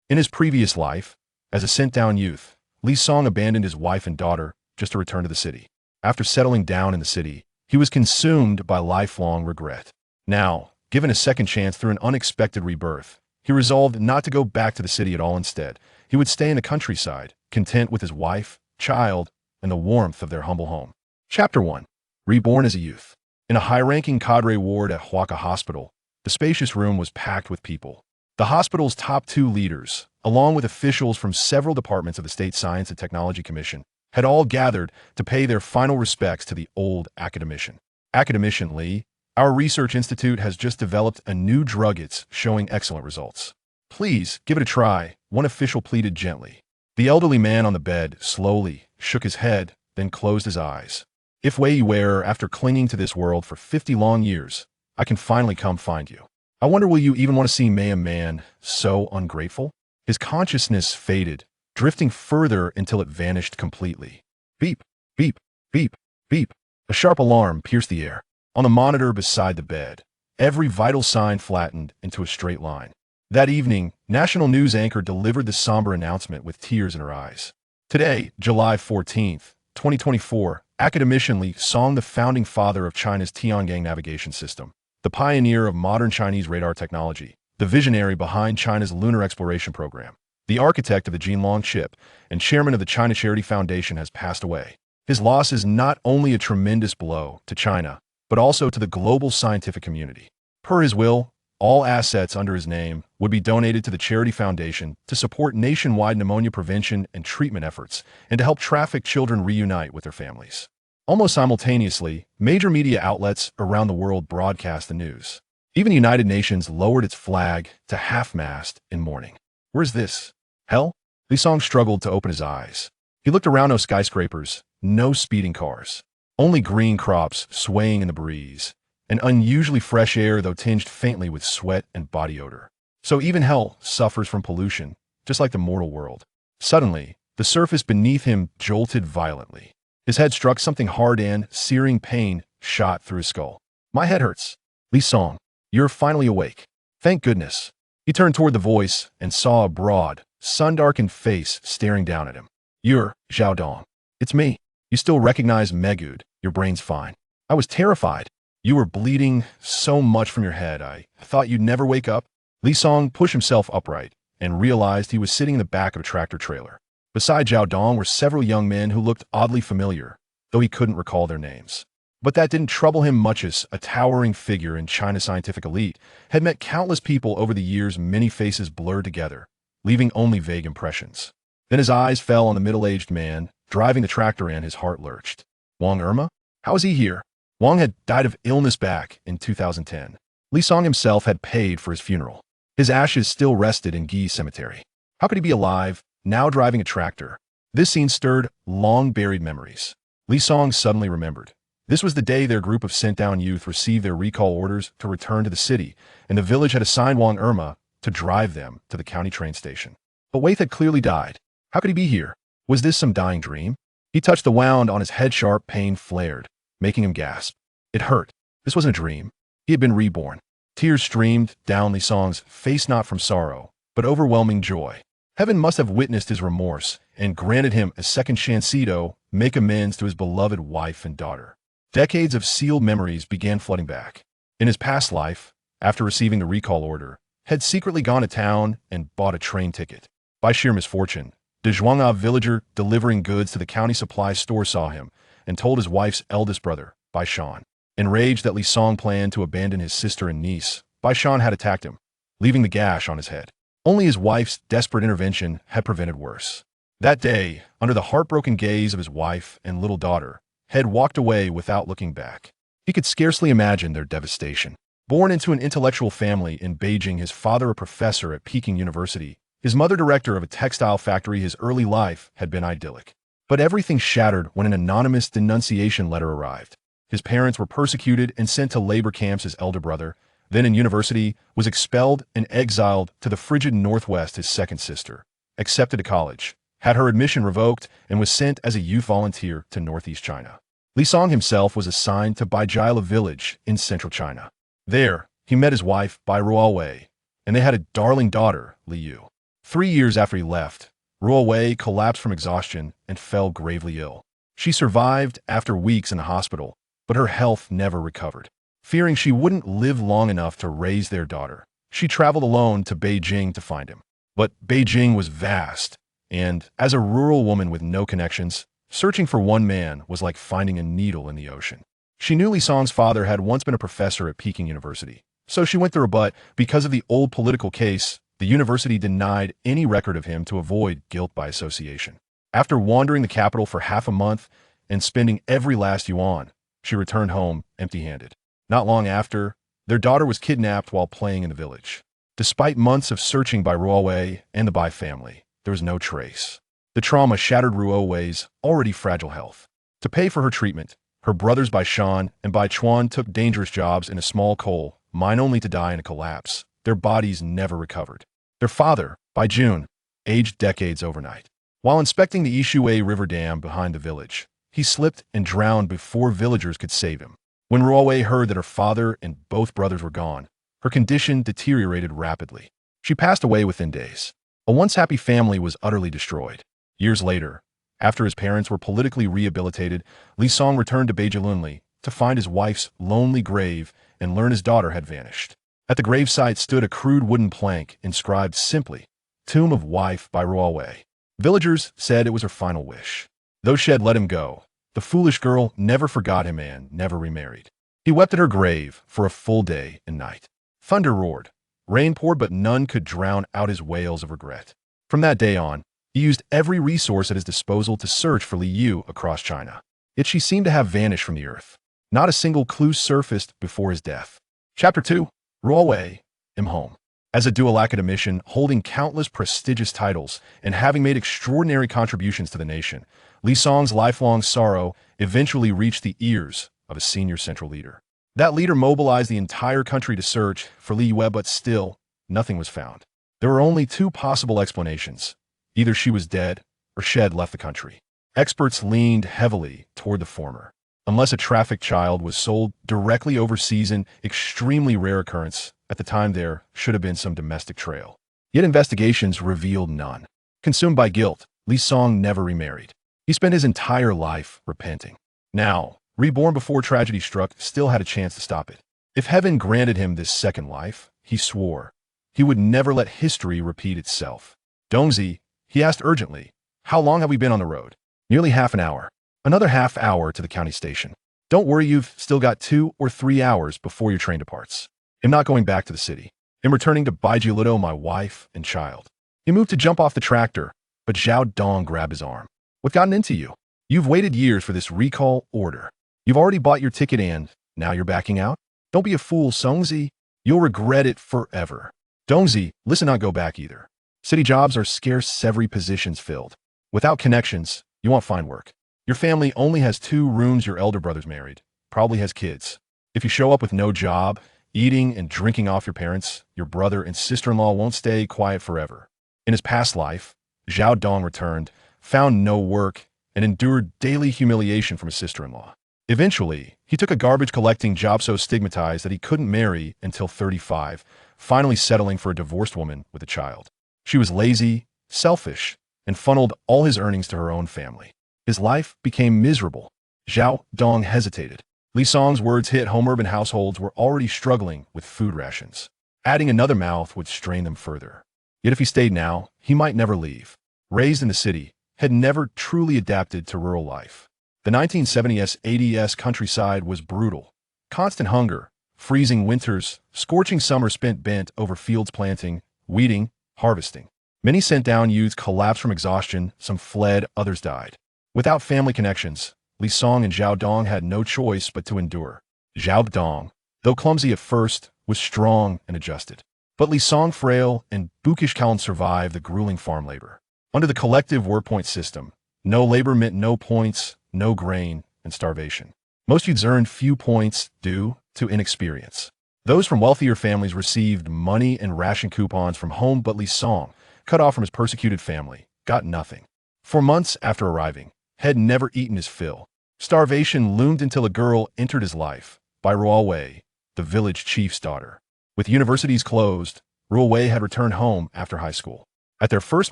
In his previous life, as a sent-down youth, Li Song abandoned his wife and daughter just to return to the city. After settling down in the city, he was consumed by lifelong regret. Now, given a second chance through an unexpected rebirth, he resolved not to go back to the city at all. Instead, he would stay in the countryside, content with his wife, child, and the warmth of their humble home. Chapter 1. Reborn as a youth. In a high-ranking cadre ward at Huaca Hospital, the spacious room was packed with people. The hospital's top two leaders, along with officials from several departments of the State Science and Technology Commission, had all gathered to pay their final respects to the old academician. Academician Li, our research institute has just developed a new drug. It's showing excellent results. Please give it a try, one official pleaded gently. The elderly man on the bed slowly shook his head, then closed his eyes. If Wei Ruowei, after clinging to this world for 50 long years, I can finally come find you. I wonder, will you even want to see me, a man so ungrateful? His consciousness faded, drifting further until it vanished completely. Beep, beep, beep, beep. A sharp alarm pierced the air. On the monitor beside the bed, every vital sign flattened into a straight line. That evening, national news anchor delivered the somber announcement with tears in her eyes. Today, July 14th, 2024, academician Li Song, the founding father of China's Tiangong navigation system, the pioneer of modern Chinese radar technology, the visionary behind China's lunar exploration program, the architect of the Jinlong chip, and chairman of the China Charity Foundation, has passed away. His loss is not only a tremendous blow to China, but also to the global scientific community. Per his will, all assets under his name would be donated to the Charity Foundation to support nationwide pneumonia prevention and treatment efforts and to help trafficked children reunite with their families. Almost simultaneously, major media outlets around the world broadcast the news. Even the United Nations lowered its flag to half-mast in mourning. Where's this? Hell? Li Song struggled to open his eyes. He looked around. No skyscrapers, no speeding cars, only green crops swaying in the breeze. An unusually fresh air, though tinged faintly with sweat and body odor. So even hell suffers from pollution, just like the mortal world. Suddenly, the surface beneath him jolted violently. His head struck something hard and searing pain shot through his skull. My head hurts. Li Song, you're finally awake. Thank goodness. He turned toward the voice and saw a broad, sun-darkened face staring down at him. You're Zhao Dong. It's me. You still recognize Megud. Your brain's fine. I was terrified. You were bleeding so much from your head. I thought you'd never wake up. Li Song pushed himself upright and realized he was sitting in the back of a tractor trailer. Beside Zhao Dong were several young men who looked oddly familiar, though he couldn't recall their names. But that didn't trouble him much, as a towering figure in China's scientific elite had met countless people over the years. Many faces blurred together, leaving only vague impressions. Then his eyes fell on the middle-aged man driving the tractor, and his heart lurched. Wang Irma? How is he here? Wang had died of illness back in 2010. Li Song himself had paid for his funeral. His ashes still rested in Gi Cemetery. How could he be alive, now driving a tractor? This scene stirred long-buried memories. Li Song suddenly remembered. This was the day their group of sent-down youth received their recall orders to return to the city, and the village had assigned Wang Irma to drive them to the county train station. But Wei had clearly died. How could he be here? Was this some dying dream? He touched the wound on his head. Sharp pain flared, making him gasp. It hurt. This wasn't a dream. He had been reborn. Tears streamed down Li Song's face, not from sorrow, but overwhelming joy. Heaven must have witnessed his remorse and granted him a second chance to make amends to his beloved wife and daughter. Decades of sealed memories began flooding back. In his past life, after receiving the recall order, had secretly gone to town and bought a train ticket. By sheer misfortune, the Zhuang'a villager delivering goods to the county supply store saw him and told his wife's eldest brother, Bai Shan. Enraged that Li Song planned to abandon his sister and niece, Bai Shan had attacked him, leaving the gash on his head. Only his wife's desperate intervention had prevented worse. That day, under the heartbroken gaze of his wife and little daughter, had walked away without looking back. He could scarcely imagine their devastation. Born into an intellectual family in Beijing, his father a professor at Peking University, his mother director of a textile factory, his early life had been idyllic. But everything shattered when an anonymous denunciation letter arrived. His parents were persecuted and sent to labor camps. His elder brother, then in university, was expelled and exiled to the frigid Northwest. His second sister, accepted to college, had her admission revoked, and was sent as a youth volunteer to Northeast China. Li Song himself was assigned to Bai village in central China. There, he met his wife, Bai Ruowei, and they had a darling daughter, Li Yu. 3 years after he left, Ruowei collapsed from exhaustion and fell gravely ill. She survived after weeks in the hospital, but her health never recovered. Fearing she wouldn't live long enough to raise their daughter, she traveled alone to Beijing to find him. But Beijing was vast, and as a rural woman with no connections, searching for one man was like finding a needle in the ocean. She knew Li Song's father had once been a professor at Peking University, so she went there, but because of the old political case, the university denied any record of him to avoid guilt by association. After wandering the capital for half a month and spending every last yuan, she returned home empty-handed. Not long after, their daughter was kidnapped while playing in the village. Despite months of searching by Ruowei and the Bai family, there was no trace. The trauma shattered Ruowei's already fragile health. To pay for her treatment, her brothers Bai Shan and Bai Chuan took dangerous jobs in a small coal mine only to die in a collapse. Their bodies never recovered. Their father, Bai Jun, aged decades overnight. While inspecting the Yishui River Dam behind the village, he slipped and drowned before villagers could save him. When Ruowei heard that her father and both brothers were gone, her condition deteriorated rapidly. She passed away within days. A once happy family was utterly destroyed. Years later, after his parents were politically rehabilitated, Li Song returned to Beijing to find his wife's lonely grave and learn his daughter had vanished. At the gravesite stood a crude wooden plank inscribed simply, "Tomb of Wife Bai Ruowei." Villagers said it was her final wish. Though she had let him go, the foolish girl never forgot him and never remarried. He wept at her grave for a full day and night. Thunder roared, rain poured, but none could drown out his wails of regret. From that day on, he used every resource at his disposal to search for Li Yu across China. Yet she seemed to have vanished from the earth. Not a single clue surfaced before his death. Chapter 2. Ruowei, am home. As a dual academician holding countless prestigious titles and having made extraordinary contributions to the nation, Li Song's lifelong sorrow eventually reached the ears of a senior central leader. That leader mobilized the entire country to search for Li Yue, but still, nothing was found. There were only two possible explanations. Either she was dead, or she had left the country. Experts leaned heavily toward the former. Unless a trafficked child was sold directly overseas, an extremely rare occurrence, at the time there should have been some domestic trail. Yet investigations revealed none. Consumed by guilt, Li Song never remarried. He spent his entire life repenting. Now, reborn before tragedy struck, still had a chance to stop it. If heaven granted him this second life, he swore, he would never let history repeat itself. Dongzi, he asked urgently, how long have we been on the road? Nearly half an hour. Another half hour to the county station. Don't worry, you've still got 2 or 3 hours before your train departs. I'm not going back to the city. I'm returning to Baijiludo, my wife and child. He moved to jump off the tractor, but Zhao Dong grabbed his arm. What gotten into you? You've waited years for this recall order. You've already bought your ticket and now you're backing out? Don't be a fool, Songzi. You'll regret it forever. Dongzi, listen, not go back either. City jobs are scarce, every position's filled. Without connections, you won't find work. Your family only has 2 rooms, your elder brother's married, probably has kids. If you show up with no job, eating and drinking off your parents, your brother and sister-in-law won't stay quiet forever. In his past life, Zhao Dong returned, found no work, and endured daily humiliation from his sister-in-law. Eventually, he took a garbage-collecting job so stigmatized that he couldn't marry until 35, finally settling for a divorced woman with a child. She was lazy, selfish, and funneled all his earnings to her own family. His life became miserable. Zhao Dong hesitated. Li Song's words hit home. Urban households were already struggling with food rations. Adding another mouth would strain them further. Yet if he stayed now, he might never leave. Raised in the city, had never truly adapted to rural life. The 1970s-80s countryside was brutal. Constant hunger, freezing winters, scorching summers spent bent over fields planting, weeding, harvesting. Many sent-down youths collapsed from exhaustion, some fled, others died. Without family connections, Li Song and Zhao Dong had no choice but to endure. Zhao Dong, though clumsy at first, was strong and adjusted. But Li Song, frail and bookish, couldn't survive the grueling farm labor. Under the collective work point system, no labor meant no points, no grain, and starvation. Most youths earned few points due to inexperience. Those from wealthier families received money and ration coupons from home, but Li Song, cut off from his persecuted family, got nothing. For months after arriving, had never eaten his fill. Starvation loomed until a girl entered his life, Bai Ruowei, the village chief's daughter. With universities closed, Ruowei had returned home after high school. At their first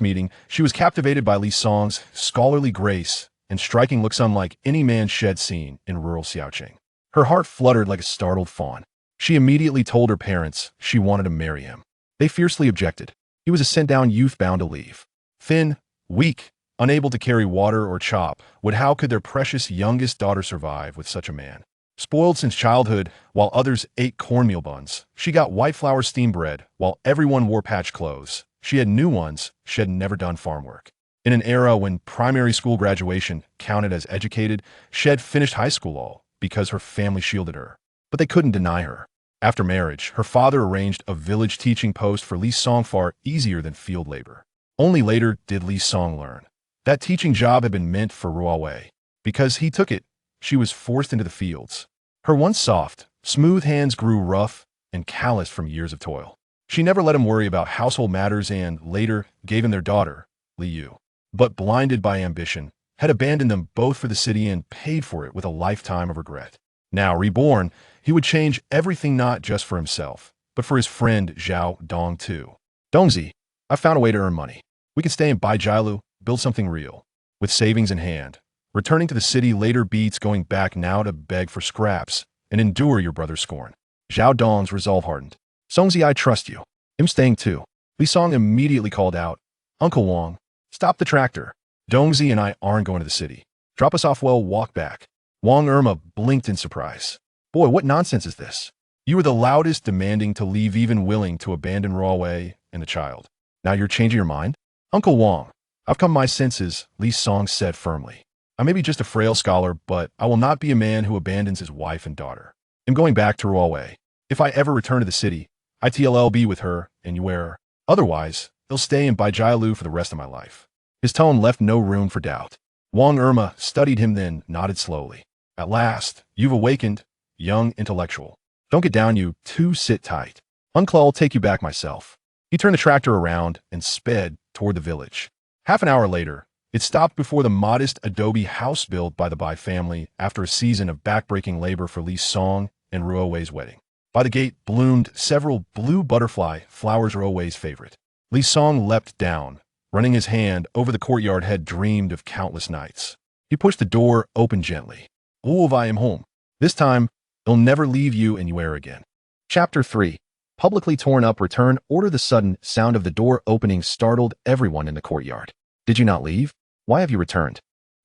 meeting, she was captivated by Li Song's scholarly grace and striking looks unlike any man shed seen in rural Xiaoqing. Her heart fluttered like a startled fawn. She immediately told her parents she wanted to marry him. They fiercely objected. He was a sent-down youth bound to leave. Thin, weak, unable to carry water or chop, how could their precious youngest daughter survive with such a man? Spoiled since childhood, while others ate cornmeal buns, she got white flour steamed bread, while everyone wore patched clothes. She had new ones. She had never done farm work. In an era when primary school graduation counted as educated, she had finished high school all because her family shielded her. But they couldn't deny her. After marriage, her father arranged a village teaching post for Li Song far easier than field labor. Only later did Li Song learn that teaching job had been meant for Ruowei. Because he took it, she was forced into the fields. Her once soft, smooth hands grew rough and calloused from years of toil. She never let him worry about household matters and, later, gave him their daughter, Li Yu. But blinded by ambition, had abandoned them both for the city and paid for it with a lifetime of regret. Now, reborn, he would change everything not just for himself, but for his friend Zhao Dong too. Dongzi, I found a way to earn money. We can stay in Baijialu, build something real. With savings in hand. Returning to the city later beats going back now to beg for scraps and endure your brother's scorn. Zhao Dong's resolve hardened. Songzi, I trust you. I'm staying too. Li Song immediately called out, Uncle Wang, stop the tractor. Dongzi and I aren't going to the city. Drop us off, we'll walk back. Wang Irma blinked in surprise. Boy, what nonsense is this? You were the loudest demanding to leave, even willing to abandon Ruowei and the child. Now you're changing your mind? Uncle Wang, I've come to my senses, Li Song said firmly. I may be just a frail scholar, but I will not be a man who abandons his wife and daughter. I'm going back to Ruowei. If I ever return to the city, I'll be with her and Yuer. Otherwise, he'll stay in Baijialu for the rest of my life. His tone left no room for doubt. Wang Irma studied him, then nodded slowly. At last, you've awakened, young intellectual. Don't get down, you two, sit tight. Uncle, I'll take you back myself. He turned the tractor around and sped toward the village. Half an hour later, it stopped before the modest adobe house built by the Bai family after a season of backbreaking labor for Li Song and Ruowei's wedding. By the gate bloomed several blue butterfly flowers, Ruowei's favorite. Li Song leapt down, running his hand over the courtyard had dreamed of countless nights. He pushed the door open gently. I am home. This time, he'll never leave you and Yuer again. Chapter 3. Publicly torn up return order. The sudden sound of the door opening startled everyone in the courtyard. Did you not leave? Why have you returned?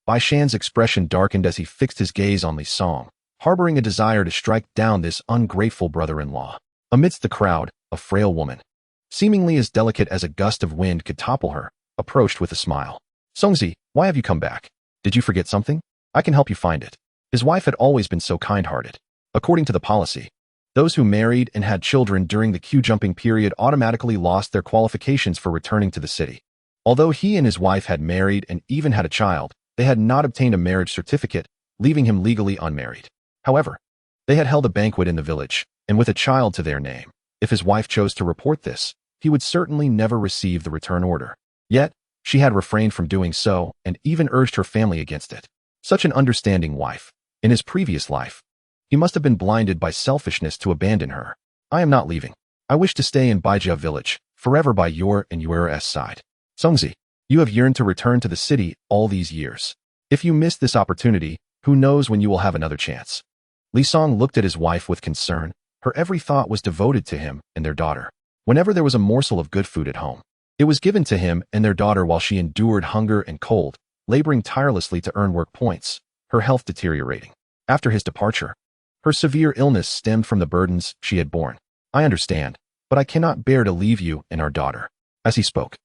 Bai Shan's expression darkened as he fixed his gaze on Li Song, harboring a desire to strike down this ungrateful brother-in-law. Amidst the crowd, a frail woman, seemingly as delicate as a gust of wind could topple her, approached with a smile. Songzi, why have you come back? Did you forget something? I can help you find it. His wife had always been so kind-hearted. According to the policy, those who married and had children during the queue-jumping period automatically lost their qualifications for returning to the city. Although he and his wife had married and even had a child, they had not obtained a marriage certificate, leaving him legally unmarried. However, they had held a banquet in the village, and with a child to their name. If his wife chose to report this, he would certainly never receive the return order. Yet, she had refrained from doing so and even urged her family against it. Such an understanding wife. In his previous life, he must have been blinded by selfishness to abandon her. I am not leaving. I wish to stay in Baijia village, forever by your and Yuer's side. Songzi, you have yearned to return to the city all these years. If you miss this opportunity, who knows when you will have another chance. Li Song looked at his wife with concern. Her every thought was devoted to him and their daughter. Whenever there was a morsel of good food at home, it was given to him and their daughter while she endured hunger and cold, laboring tirelessly to earn work points, her health deteriorating. After his departure, her severe illness stemmed from the burdens she had borne. I understand, but I cannot bear to leave you and our daughter. As he spoke,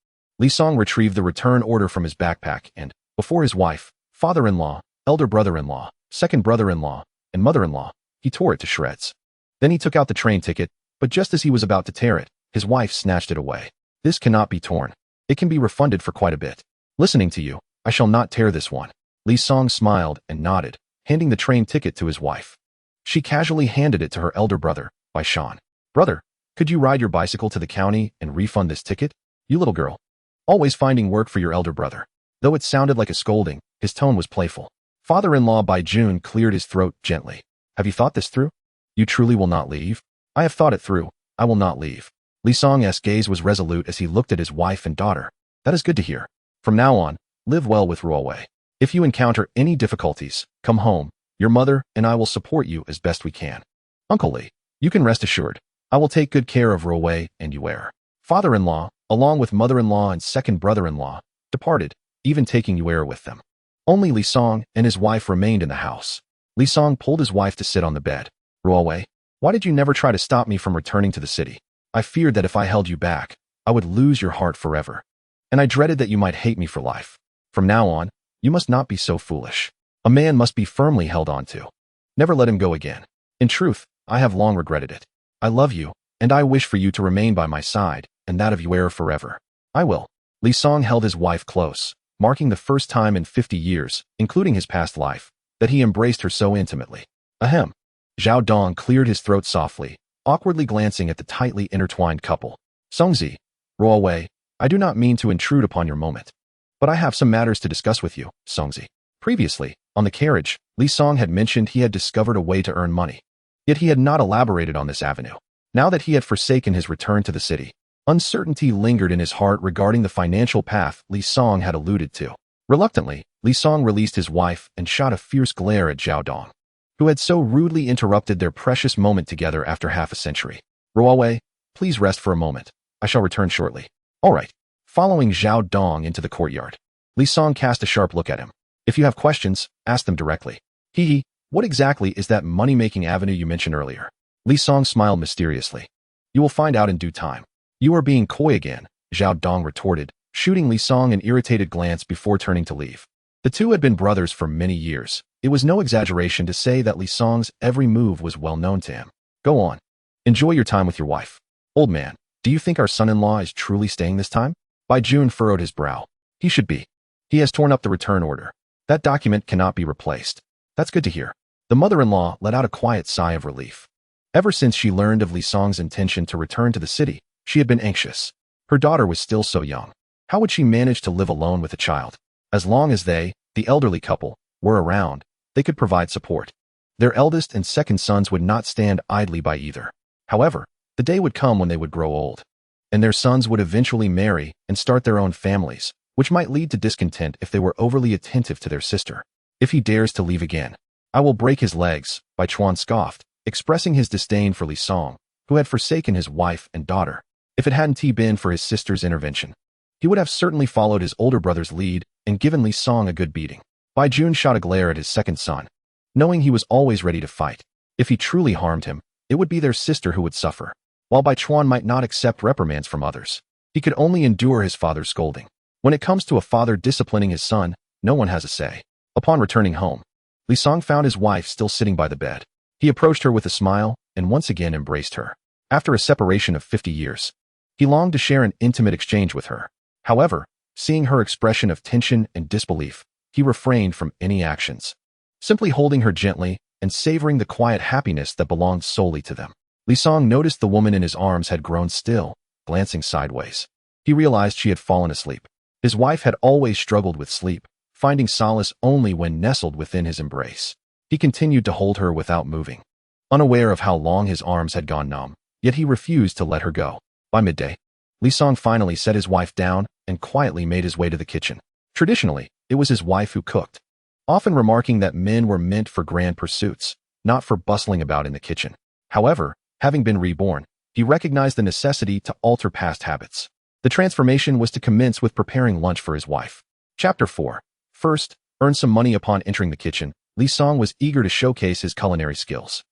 Li Song retrieved the return order from his backpack and, before his wife, father-in-law, elder brother-in-law, second brother-in-law, and mother-in-law, he tore it to shreds. Then he took out the train ticket, but just as he was about to tear it, his wife snatched it away. This cannot be torn. It can be refunded for quite a bit. Listening to you, I shall not tear this one. Li Song smiled and nodded, handing the train ticket to his wife. She casually handed it to her elder brother, Bai Shan. Brother, could you ride your bicycle to the county and refund this ticket? You little girl. Always finding work for your elder brother. Though it sounded like a scolding, his tone was playful. Father-in-law Bai Jun cleared his throat gently. Have you thought this through? You truly will not leave? I have thought it through. I will not leave. Li Song's gaze was resolute as he looked at his wife and daughter. That is good to hear. From now on, live well with Ruowei. If you encounter any difficulties, come home. Your mother and I will support you as best we can. Uncle Lee, you can rest assured. I will take good care of Ruowei and Yuer. Father-in-law, along with mother-in-law and second brother-in-law, departed, even taking Yuer with them. Only Li Song and his wife remained in the house. Li Song pulled his wife to sit on the bed. Ruowei, why did you never try to stop me from returning to the city? I feared that if I held you back, I would lose your heart forever. And I dreaded that you might hate me for life. From now on, you must not be so foolish. A man must be firmly held on to. Never let him go again. In truth, I have long regretted it. I love you, and I wish for you to remain by my side, and that of Yuer forever. I will. Li Song held his wife close, marking the first time in 50 years, including his past life, that he embraced her so intimately. Ahem. Zhao Dong cleared his throat softly, awkwardly glancing at the tightly intertwined couple. Songzi, Ruowei, I do not mean to intrude upon your moment. But I have some matters to discuss with you, Songzi. Previously, on the carriage, Li Song had mentioned he had discovered a way to earn money. Yet he had not elaborated on this avenue. Now that he had forsaken his return to the city, uncertainty lingered in his heart regarding the financial path Li Song had alluded to. Reluctantly, Li Song released his wife and shot a fierce glare at Zhao Dong, who had so rudely interrupted their precious moment together after half a century. Ruowei, please rest for a moment. I shall return shortly. All right. Following Zhao Dong into the courtyard, Li Song cast a sharp look at him. If you have questions, ask them directly. Hee, what exactly is that money-making avenue you mentioned earlier? Li Song smiled mysteriously. You will find out in due time. You are being coy again, Zhao Dong retorted, shooting Li Song an irritated glance before turning to leave. The two had been brothers for many years. It was no exaggeration to say that Li Song's every move was well known to him. Go on. Enjoy your time with your wife. Old man, do you think our son-in-law is truly staying this time? Bai Jun furrowed his brow. He should be. He has torn up the return order. That document cannot be replaced. That's good to hear. The mother-in-law let out a quiet sigh of relief. Ever since she learned of Li Song's intention to return to the city, she had been anxious. Her daughter was still so young. How would she manage to live alone with a child? As long as they, the elderly couple, were around, they could provide support. Their eldest and second sons would not stand idly by either. However, the day would come when they would grow old, and their sons would eventually marry and start their own families, which might lead to discontent if they were overly attentive to their sister. If he dares to leave again, I will break his legs, Bai Chuan scoffed, expressing his disdain for Li Song, who had forsaken his wife and daughter. If it hadn't been for his sister's intervention, he would have certainly followed his older brother's lead and given Li Song a good beating. Bai Jun shot a glare at his second son, knowing he was always ready to fight. If he truly harmed him, it would be their sister who would suffer. While Bai Chuan might not accept reprimands from others, he could only endure his father's scolding. When it comes to a father disciplining his son, no one has a say. Upon returning home, Li Song found his wife still sitting by the bed. He approached her with a smile and once again embraced her. After a separation of 50 years, he longed to share an intimate exchange with her. However, seeing her expression of tension and disbelief, he refrained from any actions, simply holding her gently and savoring the quiet happiness that belonged solely to them. Li Song noticed the woman in his arms had grown still, glancing sideways. He realized she had fallen asleep. His wife had always struggled with sleep, finding solace only when nestled within his embrace. He continued to hold her without moving, unaware of how long his arms had gone numb, yet he refused to let her go. By midday, Li Song finally set his wife down and quietly made his way to the kitchen. Traditionally, it was his wife who cooked, often remarking that men were meant for grand pursuits, not for bustling about in the kitchen. However, having been reborn, he recognized the necessity to alter past habits. The transformation was to commence with preparing lunch for his wife. Chapter 4. First, earn some money. Upon entering the kitchen, Li Song was eager to showcase his culinary skills.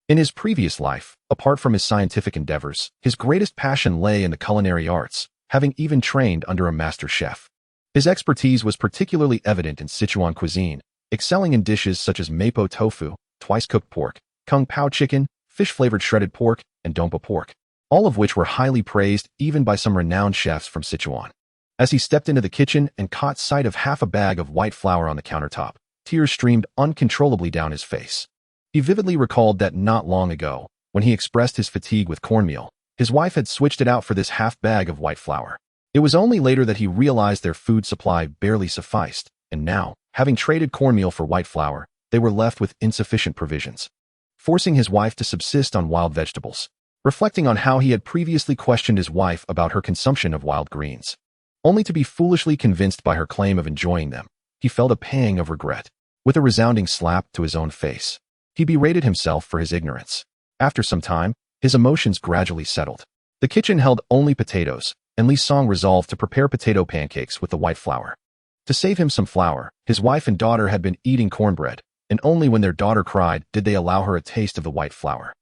In his previous life, apart from his scientific endeavors, his greatest passion lay in the culinary arts, having even trained under a master chef. His expertise was particularly evident in Sichuan cuisine, excelling in dishes such as mapo tofu, twice-cooked pork, kung pao chicken, fish-flavored shredded pork, and dompa pork, all of which were highly praised even by some renowned chefs from Sichuan. As he stepped into the kitchen and caught sight of half a bag of white flour on the countertop, tears streamed uncontrollably down his face. He vividly recalled that not long ago, when he expressed his fatigue with cornmeal, his wife had switched it out for this half bag of white flour. It was only later that he realized their food supply barely sufficed, and now, having traded cornmeal for white flour, they were left with insufficient provisions, forcing his wife to subsist on wild vegetables. Reflecting on how he had previously questioned his wife about her consumption of wild greens, only to be foolishly convinced by her claim of enjoying them. He felt a pang of regret. With a resounding slap to his own face, he berated himself for his ignorance. After some time, his emotions gradually settled. The kitchen held only potatoes, and Li Song resolved to prepare potato pancakes with the white flour. To save him some flour, his wife and daughter had been eating cornbread, and only when their daughter cried did they allow her a taste of the white flour.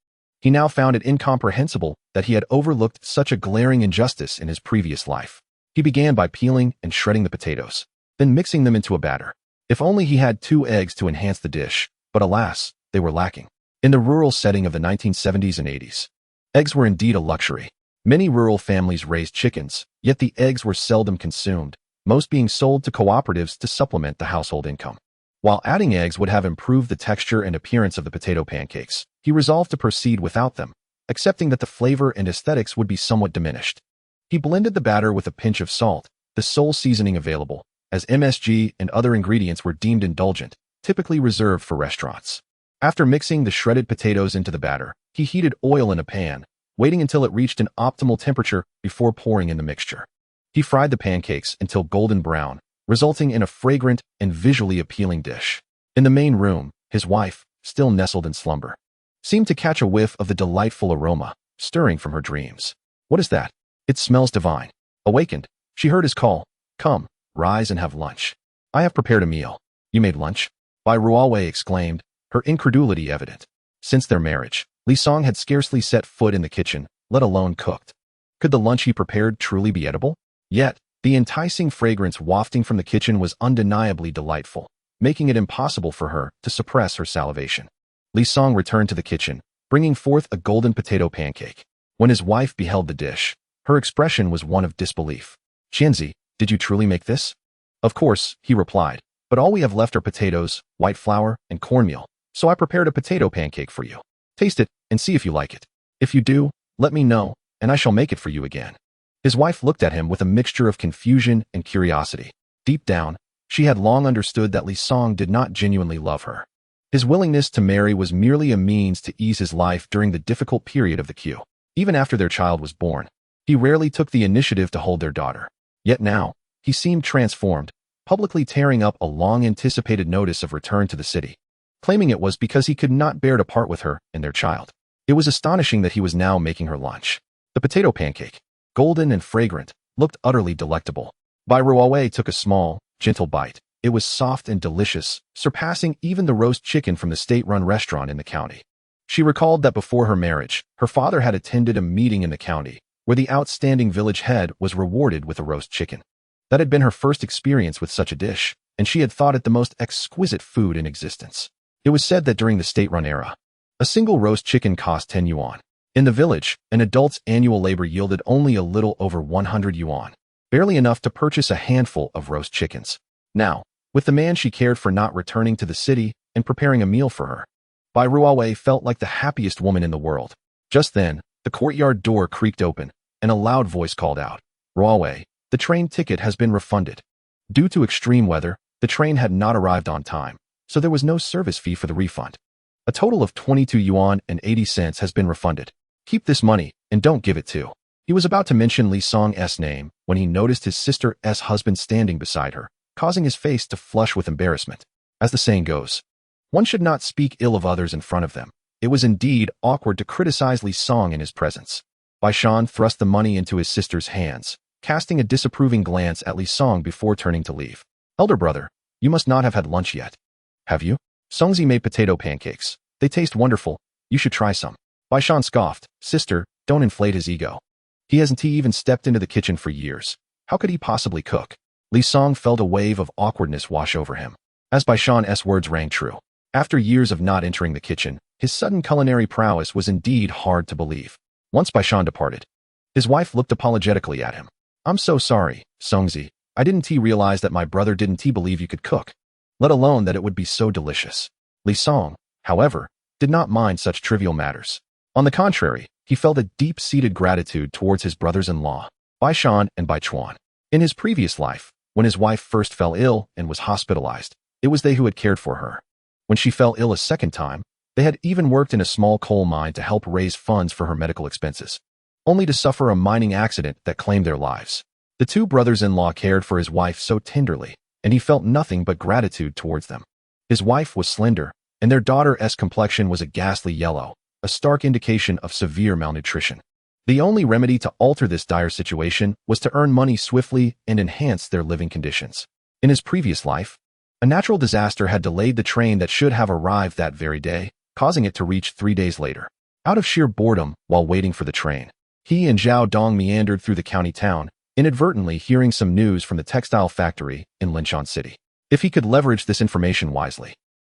He now found it incomprehensible that he had overlooked such a glaring injustice in his previous life. He began by peeling and shredding the potatoes, then mixing them into a batter. If only he had 2 eggs to enhance the dish, but alas, they were lacking. In the rural setting of the 1970s and 80s, eggs were indeed a luxury. Many rural families raised chickens, yet the eggs were seldom consumed, most being sold to cooperatives to supplement the household income. While adding eggs would have improved the texture and appearance of the potato pancakes, he resolved to proceed without them, accepting that the flavor and aesthetics would be somewhat diminished. He blended the batter with a pinch of salt, the sole seasoning available, as MSG and other ingredients were deemed indulgent, typically reserved for restaurants. After mixing the shredded potatoes into the batter, he heated oil in a pan, waiting until it reached an optimal temperature before pouring in the mixture. He fried the pancakes until golden brown, resulting in a fragrant and visually appealing dish. In the main room, his wife, still nestled in slumber, seemed to catch a whiff of the delightful aroma, stirring from her dreams. "What is that? It smells divine." Awakened, she heard his call. "Come, rise and have lunch. I have prepared a meal." "You made lunch?" Bai Ruowei exclaimed, her incredulity evident. Since their marriage, Li Song had scarcely set foot in the kitchen, let alone cooked. Could the lunch he prepared truly be edible? Yet, the enticing fragrance wafting from the kitchen was undeniably delightful, making it impossible for her to suppress her salivation. Li Song returned to the kitchen, bringing forth a golden potato pancake. When his wife beheld the dish, her expression was one of disbelief. "Qianzi, did you truly make this?" "Of course," he replied, "but all we have left are potatoes, white flour, and cornmeal, so I prepared a potato pancake for you. Taste it and see if you like it. If you do, let me know, and I shall make it for you again." His wife looked at him with a mixture of confusion and curiosity. Deep down, she had long understood that Li Song did not genuinely love her. His willingness to marry was merely a means to ease his life during the difficult period of the queue. Even after their child was born, he rarely took the initiative to hold their daughter. Yet now, he seemed transformed, publicly tearing up a long-anticipated notice of return to the city, claiming it was because he could not bear to part with her and their child. It was astonishing that he was now making her lunch. The potato pancake, golden and fragrant, looked utterly delectable. Bai Ruowei took a small, gentle bite. It was soft and delicious, surpassing even the roast chicken from the state-run restaurant in the county. She recalled that before her marriage, her father had attended a meeting in the county, where the outstanding village head was rewarded with a roast chicken. That had been her first experience with such a dish, and she had thought it the most exquisite food in existence. It was said that during the state-run era, a single roast chicken cost 10 yuan. In the village, an adult's annual labor yielded only a little over 100 yuan, barely enough to purchase a handful of roast chickens. Now, with the man she cared for not returning to the city and preparing a meal for her, Bai Ruowei felt like the happiest woman in the world. Just then, the courtyard door creaked open, and a loud voice called out, "Ruowei, the train ticket has been refunded." Due to extreme weather, the train had not arrived on time, so there was no service fee for the refund. A total of 22 yuan and 80 cents has been refunded. Keep this money, and don't give it to. He was about to mention Li Song's name when he noticed his sister's husband standing beside her, causing his face to flush with embarrassment. As the saying goes, one should not speak ill of others in front of them. It was indeed awkward to criticize Li Song in his presence. Bai Shan thrust the money into his sister's hands, casting a disapproving glance at Li Song before turning to leave. "Elder brother, you must not have had lunch yet. Have you?" "Songzi made potato pancakes. They taste wonderful. You should try some." Bai Shan scoffed. "Sister, don't inflate his ego. He hasn't even stepped into the kitchen for years. How could he possibly cook?" Li Song felt a wave of awkwardness wash over him, as Bai Shan's words rang true. After years of not entering the kitchen, his sudden culinary prowess was indeed hard to believe. Once Bai Shan departed, his wife looked apologetically at him. "I'm so sorry, Songzi. I didn't realize that my brother didn't believe you could cook, let alone that it would be so delicious." Li Song, however, did not mind such trivial matters. On the contrary, he felt a deep-seated gratitude towards his brothers-in-law, Bai Shan and Bai Chuan. In his previous life, when his wife first fell ill and was hospitalized, it was they who had cared for her. When she fell ill a second time, they had even worked in a small coal mine to help raise funds for her medical expenses, only to suffer a mining accident that claimed their lives. The two brothers-in-law cared for his wife so tenderly, and he felt nothing but gratitude towards them. His wife was slender, and their daughter's complexion was a ghastly yellow, a stark indication of severe malnutrition. The only remedy to alter this dire situation was to earn money swiftly and enhance their living conditions. In his previous life, a natural disaster had delayed the train that should have arrived that very day, causing it to reach 3 days later. Out of sheer boredom, while waiting for the train, he and Zhao Dong meandered through the county town, inadvertently hearing some news from the textile factory in Linshan City. If he could leverage this information wisely,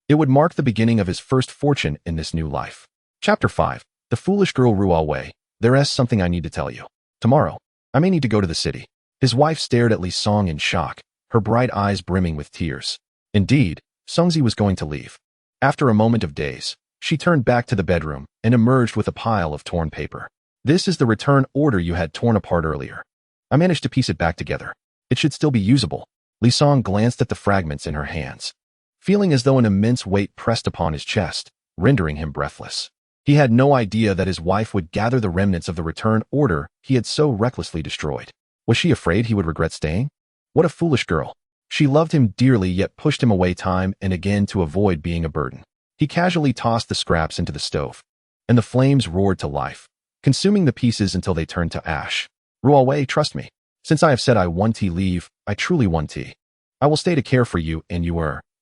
it would mark the beginning of his first fortune in this new life. Chapter 5. The Foolish Girl Ruowei. There's something I need to tell you. Tomorrow, I may need to go to the city. His wife stared at Li Song in shock, her bright eyes brimming with tears. Indeed, Songzi was going to leave. After a moment of daze, she turned back to the bedroom and emerged with a pile of torn paper. This is the return order you had torn apart earlier. I managed to piece it back together. It should still be usable. Li Song glanced at the fragments in her hands, feeling as though an immense weight pressed upon his chest, rendering him breathless. He had no idea that his wife would gather the remnants of the return order he had so recklessly destroyed. Was she afraid he would regret staying? What a foolish girl. She loved him dearly yet pushed him away time and again to avoid being a burden. He casually tossed the scraps into the stove, and the flames roared to life, consuming the pieces until they turned to ash. Ruowei, trust me. Since I have said I want to leave, I truly want to. I will stay to care for you and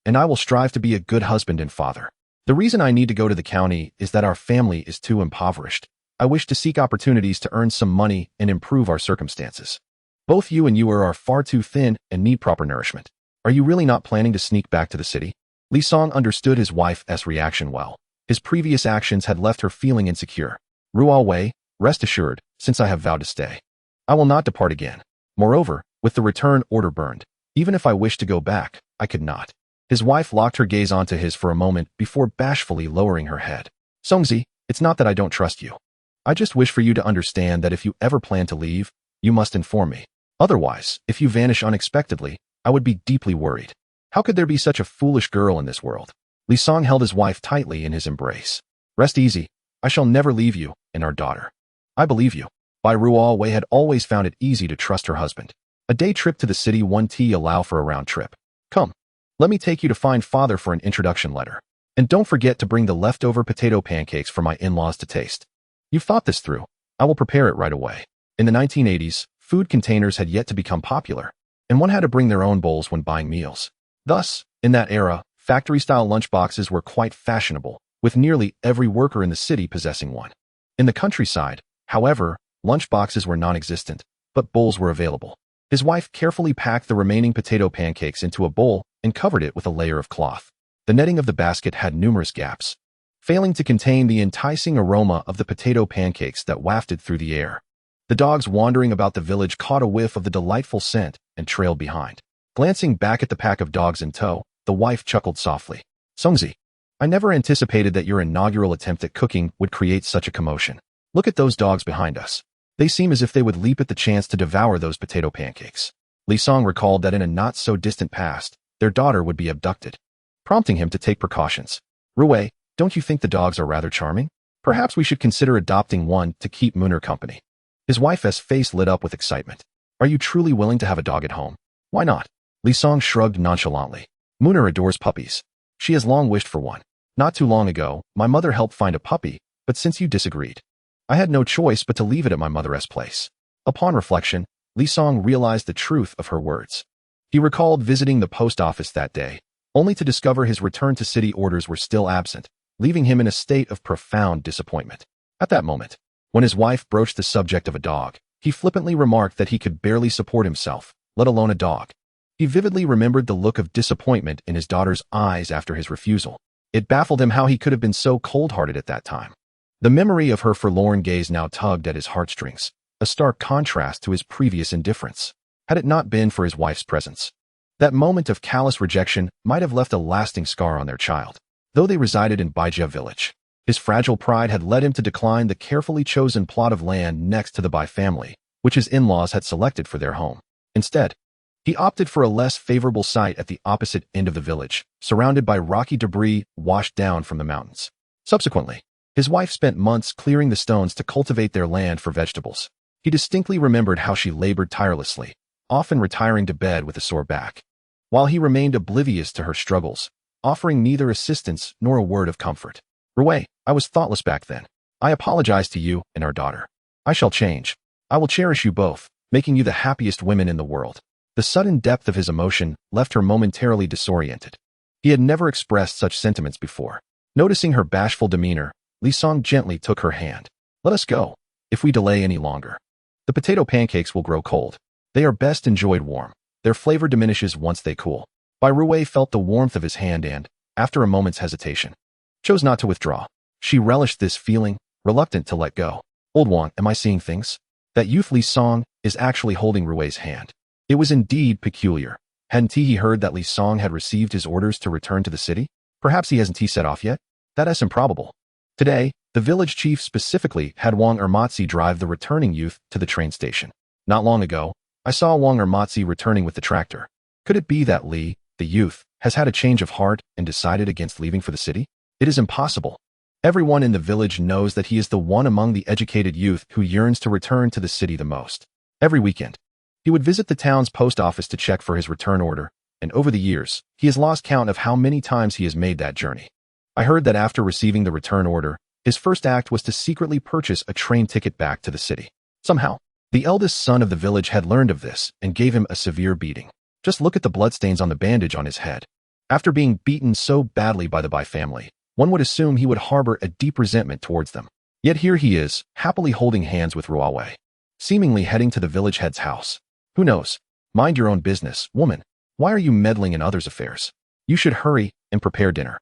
and I will strive to be a good husband and father. The reason I need to go to the county is that our family is too impoverished. I wish to seek opportunities to earn some money and improve our circumstances. Both you and are far too thin and need proper nourishment. Are you really not planning to sneak back to the city? Li Song understood his wife's reaction well. His previous actions had left her feeling insecure. Ruowei, rest assured, since I have vowed to stay, I will not depart again. Moreover, with the return order burned, even if I wished to go back, I could not. His wife locked her gaze onto his for a moment before bashfully lowering her head. Songzi, it's not that I don't trust you. I just wish for you to understand that if you ever plan to leave, you must inform me. Otherwise, if you vanish unexpectedly, I would be deeply worried. How could there be such a foolish girl in this world? Li Song held his wife tightly in his embrace. Rest easy. I shall never leave you and our daughter. I believe you. Bai Ruowei had always found it easy to trust her husband. A day trip to the city won't allow for a round trip. Come. Let me take you to find father for an introduction letter. And don't forget to bring the leftover potato pancakes for my in-laws to taste. You've thought this through. I will prepare it right away. In the 1980s, food containers had yet to become popular, and one had to bring their own bowls when buying meals. Thus, in that era, factory-style lunchboxes were quite fashionable, with nearly every worker in the city possessing one. In the countryside, however, lunchboxes were non-existent, but bowls were available. His wife carefully packed the remaining potato pancakes into a bowl and covered it with a layer of cloth. The netting of the basket had numerous gaps, failing to contain the enticing aroma of the potato pancakes that wafted through the air. The dogs wandering about the village caught a whiff of the delightful scent and trailed behind. Glancing back at the pack of dogs in tow, the wife chuckled softly. Songzi, I never anticipated that your inaugural attempt at cooking would create such a commotion. Look at those dogs behind us. They seem as if they would leap at the chance to devour those potato pancakes. Li Song recalled that in a not-so-distant past, their daughter would be abducted, prompting him to take precautions. Ruowei, don't you think the dogs are rather charming? Perhaps we should consider adopting one to keep Mooner company. His wife's face lit up with excitement. Are you truly willing to have a dog at home? Why not? Li Song shrugged nonchalantly. Mooner adores puppies. She has long wished for one. Not too long ago, my mother helped find a puppy, but since you disagreed, I had no choice but to leave it at my mother's place. Upon reflection, Li Song realized the truth of her words. He recalled visiting the post office that day, only to discover his return to city orders were still absent, leaving him in a state of profound disappointment. At that moment, when his wife broached the subject of a dog, he flippantly remarked that he could barely support himself, let alone a dog. He vividly remembered the look of disappointment in his daughter's eyes after his refusal. It baffled him how he could have been so cold-hearted at that time. The memory of her forlorn gaze now tugged at his heartstrings, a stark contrast to his previous indifference. Had it not been for his wife's presence, that moment of callous rejection might have left a lasting scar on their child. Though they resided in Baijia village, his fragile pride had led him to decline the carefully chosen plot of land next to the Bai family, which his in-laws had selected for their home. Instead, he opted for a less favorable site at the opposite end of the village, surrounded by rocky debris washed down from the mountains. Subsequently, his wife spent months clearing the stones to cultivate their land for vegetables. He distinctly remembered how she labored tirelessly, often retiring to bed with a sore back, while he remained oblivious to her struggles, offering neither assistance nor a word of comfort. Ruowei, I was thoughtless back then. I apologize to you and our daughter. I shall change. I will cherish you both, making you the happiest women in the world. The sudden depth of his emotion left her momentarily disoriented. He had never expressed such sentiments before. Noticing her bashful demeanor, Li Song gently took her hand. Let us go. If we delay any longer, the potato pancakes will grow cold. They are best enjoyed warm. Their flavor diminishes once they cool. Bai Ruowei felt the warmth of his hand and, after a moment's hesitation, chose not to withdraw. She relished this feeling, reluctant to let go. Old one, am I seeing things? That youth Li Song is actually holding Ruowei's hand. It was indeed peculiar. Hadn't he heard that Li Song had received his orders to return to the city? Perhaps he hasn't set off yet? That is improbable. Today, the village chief specifically had Wang Ermatzi drive the returning youth to the train station. Not long ago, I saw Wang Ermatzi returning with the tractor. Could it be that Li, the youth, has had a change of heart and decided against leaving for the city? It is impossible. Everyone in the village knows that he is the one among the educated youth who yearns to return to the city the most. Every weekend, he would visit the town's post office to check for his return order, and over the years, he has lost count of how many times he has made that journey. I heard that after receiving the return order, his first act was to secretly purchase a train ticket back to the city. Somehow, the eldest son of the village had learned of this and gave him a severe beating. Just look at the bloodstains on the bandage on his head. After being beaten so badly by the Bai family, one would assume he would harbor a deep resentment towards them. Yet here he is, happily holding hands with Ruowei, seemingly heading to the village head's house. Who knows? Mind your own business, woman. Why are you meddling in others' affairs? You should hurry and prepare dinner.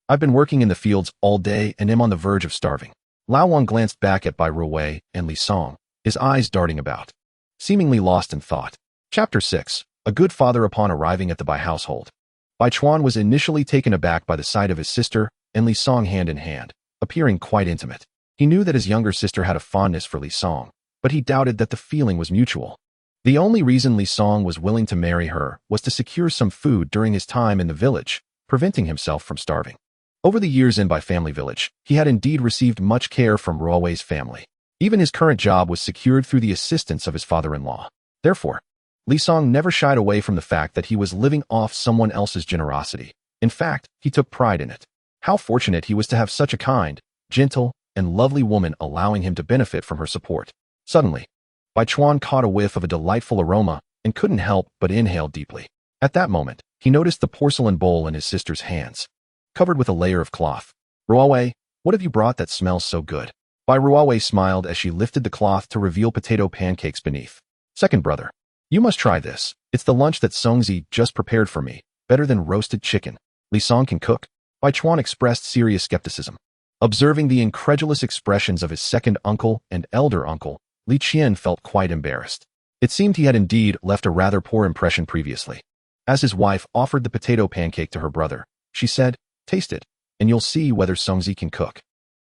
I've been working in the fields all day and am on the verge of starving. Lao Wang glanced back at Bai Ruowei and Li Song, his eyes darting about, seemingly lost in thought. Chapter 6. A good father upon arriving at the Bai household. Bai Chuan was initially taken aback by the sight of his sister and Li Song hand in hand, appearing quite intimate. He knew that his younger sister had a fondness for Li Song, but he doubted that the feeling was mutual. The only reason Li Song was willing to marry her was to secure some food during his time in the village, preventing himself from starving. Over the years in Bai family village, he had indeed received much care from Ruowei's family. Even his current job was secured through the assistance of his father-in-law. Therefore, Li Song never shied away from the fact that he was living off someone else's generosity. In fact, he took pride in it. How fortunate he was to have such a kind, gentle, and lovely woman allowing him to benefit from her support. Suddenly, Bai Chuan caught a whiff of a delightful aroma and couldn't help but inhale deeply. At that moment, he noticed the porcelain bowl in his sister's hands, covered with a layer of cloth. Ruowei, what have you brought that smells so good? Bai Ruowei smiled as she lifted the cloth to reveal potato pancakes beneath. Second brother, you must try this. It's the lunch that Songzi just prepared for me, better than roasted chicken. Li Song can cook? Bai Chuan expressed serious skepticism. Observing the incredulous expressions of his second uncle and elder uncle, Li Qian felt quite embarrassed. It seemed he had indeed left a rather poor impression previously. As his wife offered the potato pancake to her brother, she said, "Taste it, and you'll see whether Songzi can cook."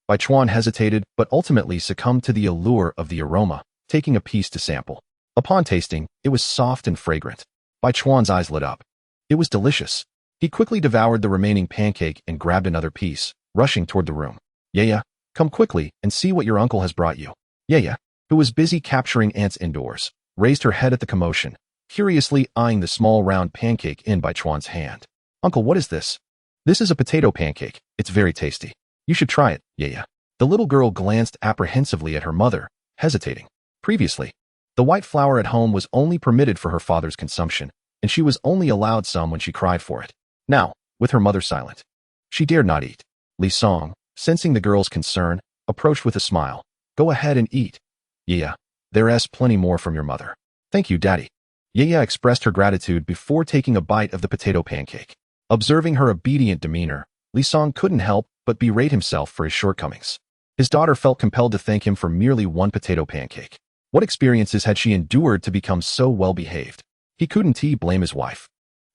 Bai Chuan hesitated but ultimately succumbed to the allure of the aroma, taking a piece to sample. Upon tasting, it was soft and fragrant. Bai Chuan's eyes lit up. It was delicious. He quickly devoured the remaining pancake and grabbed another piece, rushing toward the room. "Yaya, come quickly and see what your uncle has brought you." Yaya, who was busy capturing ants indoors, raised her head at the commotion, curiously eyeing the small round pancake in Bai Chuan's hand. "Uncle, what is this?" "This is a potato pancake. It's very tasty. You should try it, Yaya." The little girl glanced apprehensively at her mother, hesitating. Previously, the white flour at home was only permitted for her father's consumption, and she was only allowed some when she cried for it. Now, with her mother silent, she dared not eat. Li Song, sensing the girl's concern, approached with a smile. "Go ahead and eat. Yaya, there's plenty more from your mother." "Thank you, Daddy." Yaya expressed her gratitude before taking a bite of the potato pancake. Observing her obedient demeanor, Li Song couldn't help but berate himself for his shortcomings. His daughter felt compelled to thank him for merely one potato pancake. What experiences had she endured to become so well-behaved? He couldn't blame his wife.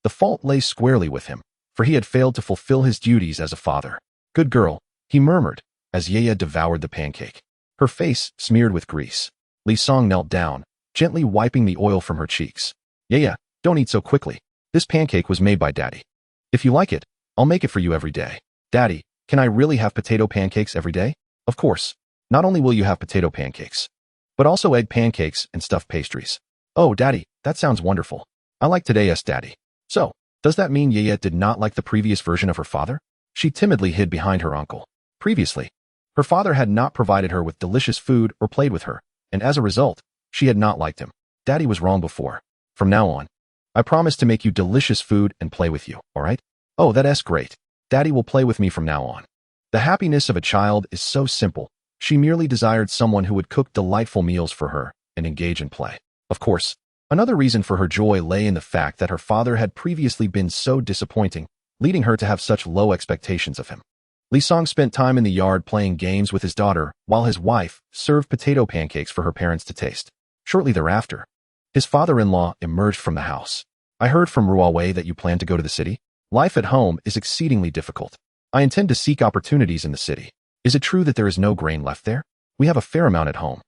The fault lay squarely with him, for he had failed to fulfill his duties as a father. "Good girl," he murmured, as Yaya devoured the pancake, her face smeared with grease. Li Song knelt down, gently wiping the oil from her cheeks. "Yaya, don't eat so quickly. This pancake was made by Daddy. If you like it, I'll make it for you every day." "Daddy, can I really have potato pancakes every day?" "Of course. Not only will you have potato pancakes, but also egg pancakes and stuffed pastries." "Oh, Daddy, That sounds wonderful. I like today's daddy. So, does that mean Yaya did not like the previous version of her father? She timidly hid behind her uncle. Previously, her father had not provided her with delicious food or played with her, and as a result, she had not liked him. Daddy was wrong before. From now on, I promise to make you delicious food and play with you, alright? Oh, that's great. Daddy will play with me from now on. The happiness of a child is so simple. She merely desired someone who would cook delightful meals for her and engage in play. Of course, another reason for her joy lay in the fact that her father had previously been so disappointing, leading her to have such low expectations of him. Li Song spent time in the yard playing games with his daughter, while his wife served potato pancakes for her parents to taste. Shortly thereafter, his father-in-law emerged from the house. I heard from Ruowei that you plan to go to the city. Life at home is exceedingly difficult. I intend to seek opportunities in the city. Is it true that there is no grain left there? We have a fair amount at home.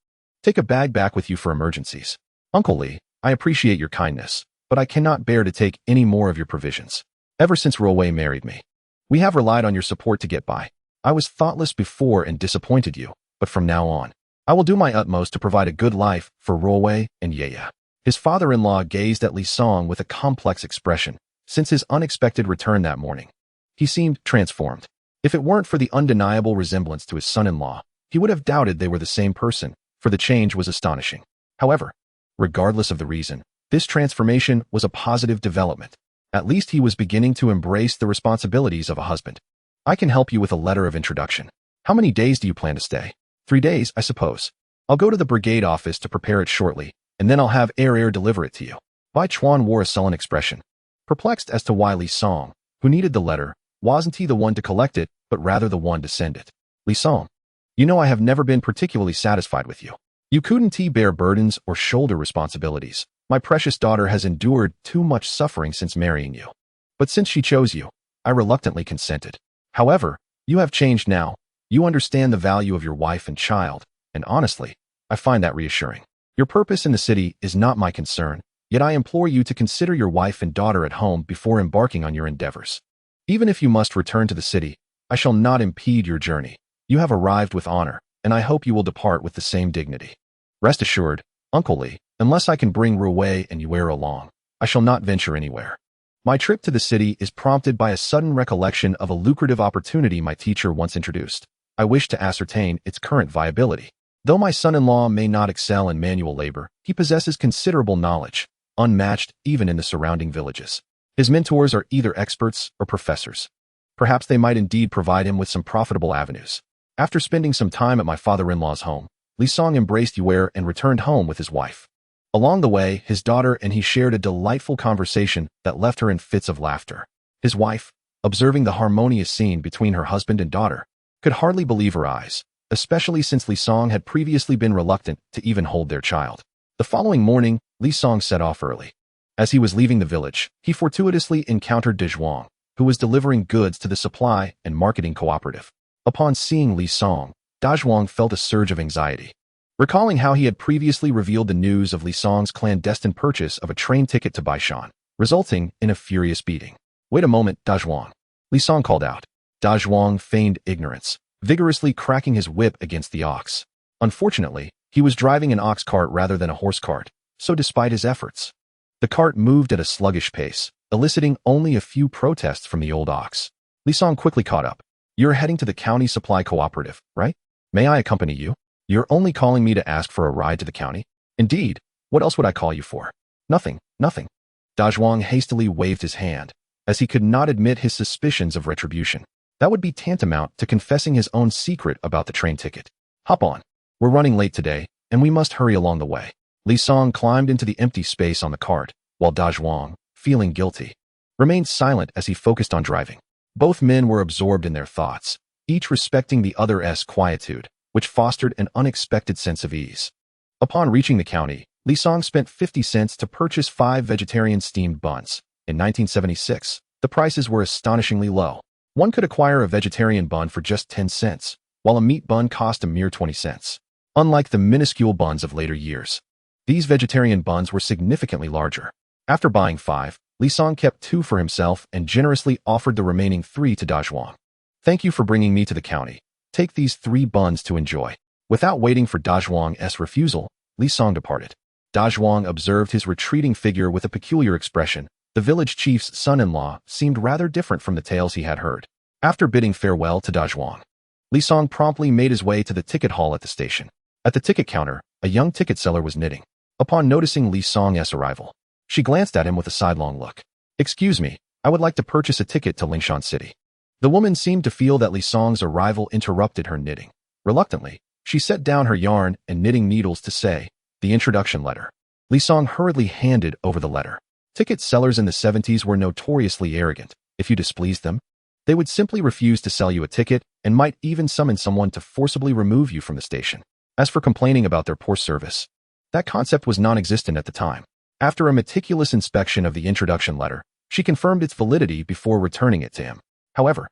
Take a bag back with you for emergencies. Uncle Li, I appreciate your kindness, but I cannot bear to take any more of your provisions. Ever since Ruowei married me, we have relied on your support to get by. I was thoughtless before and disappointed you, but from now on, I will do my utmost to provide a good life for Ruowei and Yaya. His father-in-law gazed at Li Song with a complex expression. Since his unexpected return that morning, he seemed transformed. If it weren't for the undeniable resemblance to his son-in-law, he would have doubted they were the same person, for the change was astonishing. However, regardless of the reason, this transformation was a positive development. At least he was beginning to embrace the responsibilities of a husband. I can help you with a letter of introduction. How many days do you plan to stay? 3 days, I suppose. I'll go to the brigade office to prepare it shortly, and then I'll have Air deliver it to you. Bai Chuan wore a sullen expression, perplexed as to why Li Song, who needed the letter, wasn't he the one to collect it, but rather the one to send it. Li Song, you know I have never been particularly satisfied with you. You couldn't bear burdens or shoulder responsibilities. My precious daughter has endured too much suffering since marrying you. But since she chose you, I reluctantly consented. However, you have changed now. You understand the value of your wife and child, and honestly, I find that reassuring. Your purpose in the city is not my concern, yet I implore you to consider your wife and daughter at home before embarking on your endeavors. Even if you must return to the city, I shall not impede your journey. You have arrived with honor, and I hope you will depart with the same dignity. Rest assured, Uncle Li, unless I can bring Ruowei and Yue along, I shall not venture anywhere. My trip to the city is prompted by a sudden recollection of a lucrative opportunity my teacher once introduced. I wish to ascertain its current viability. Though my son-in-law may not excel in manual labor, he possesses considerable knowledge, unmatched even in the surrounding villages. His mentors are either experts or professors. Perhaps they might indeed provide him with some profitable avenues. After spending some time at my father-in-law's home, Li Song embraced Yue and returned home with his wife. Along the way, his daughter and he shared a delightful conversation that left her in fits of laughter. His wife, observing the harmonious scene between her husband and daughter, could hardly believe her eyes, especially since Li Song had previously been reluctant to even hold their child. The following morning, Li Song set off early. As he was leaving the village, he fortuitously encountered De Zhuang, who was delivering goods to the supply and marketing cooperative. Upon seeing Li Song, Da Zhuang felt a surge of anxiety. Recalling how he had previously revealed the news of Li Song's clandestine purchase of a train ticket to Baishan, resulting in a furious beating. Wait a moment, Da Zhuang. Li Song called out. Da Zhuang feigned ignorance, vigorously cracking his whip against the ox. Unfortunately, he was driving an ox cart rather than a horse cart, so despite his efforts, the cart moved at a sluggish pace, eliciting only a few protests from the old ox. Li Song quickly caught up. You're heading to the county supply cooperative, right? May I accompany you? You're only calling me to ask for a ride to the county? Indeed, what else would I call you for? Nothing. Da Zhuang hastily waved his hand, as he could not admit his suspicions of retribution. That would be tantamount to confessing his own secret about the train ticket. Hop on. We're running late today, and we must hurry along the way. Li Song climbed into the empty space on the cart, while Da Zhuang, feeling guilty, remained silent as he focused on driving. Both men were absorbed in their thoughts, each respecting the other's quietude, which fostered an unexpected sense of ease. Upon reaching the county, Li Song spent 50 cents to purchase 5 vegetarian steamed buns. In 1976, the prices were astonishingly low. One could acquire a vegetarian bun for just 10 cents, while a meat bun cost a mere 20 cents. Unlike the minuscule buns of later years, these vegetarian buns were significantly larger. After buying 5, Li Song kept 2 for himself and generously offered the remaining 3 to Da Zhuang. Thank you for bringing me to the county. Take these 3 buns to enjoy. Without waiting for Da Zhuang's refusal, Li Song departed. Zhuang observed his retreating figure with a peculiar expression. The village chief's son-in-law seemed rather different from the tales he had heard. After bidding farewell to Zhuang, Li Song promptly made his way to the ticket hall at the station. At the ticket counter, a young ticket seller was knitting. Upon noticing Li Song's arrival, she glanced at him with a sidelong look. "Excuse me, I would like to purchase a ticket to Linshan City." The woman seemed to feel that Li Song's arrival interrupted her knitting. Reluctantly, she set down her yarn and knitting needles to say, "The introduction letter." Li Song hurriedly handed over the letter. Ticket sellers in the 70s were notoriously arrogant. If you displeased them, they would simply refuse to sell you a ticket and might even summon someone to forcibly remove you from the station. As for complaining about their poor service, that concept was non-existent at the time. After a meticulous inspection of the introduction letter, she confirmed its validity before returning it to him. However,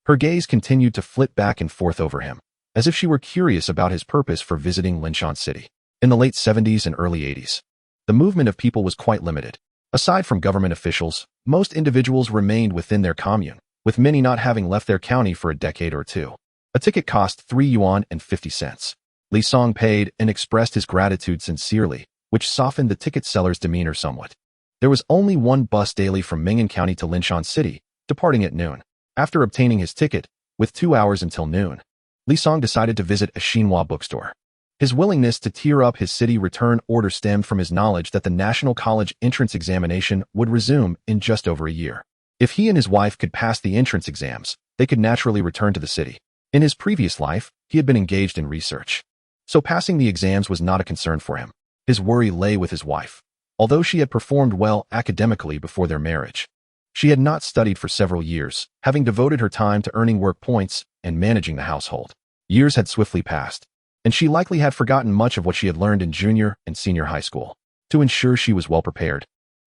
her gaze continued to flit back and forth over him, as if she were curious about his purpose for visiting Linshan City. In the late 70s and early 80s, the movement of people was quite limited. Aside from government officials, most individuals remained within their commune, with many not having left their county for a decade or two. A ticket cost 3 yuan and 50 cents. Li Song paid and expressed his gratitude sincerely, which softened the ticket seller's demeanor somewhat. There was only one bus daily from Ming'an County to Linshan City, departing at noon. After obtaining his ticket, with 2 hours until noon, Li Song decided to visit a Xinhua bookstore. His willingness to tear up his city return order stemmed from his knowledge that the National College entrance examination would resume in just over a year. If he and his wife could pass the entrance exams, they could naturally return to the city. In his previous life, he had been engaged in research, so passing the exams was not a concern for him. His worry lay with his wife. Although she had performed well academically before their marriage, she had not studied for several years, having devoted her time to earning work points and managing the household. Years had swiftly passed, and she likely had forgotten much of what she had learned in junior and senior high school. To ensure she was well prepared,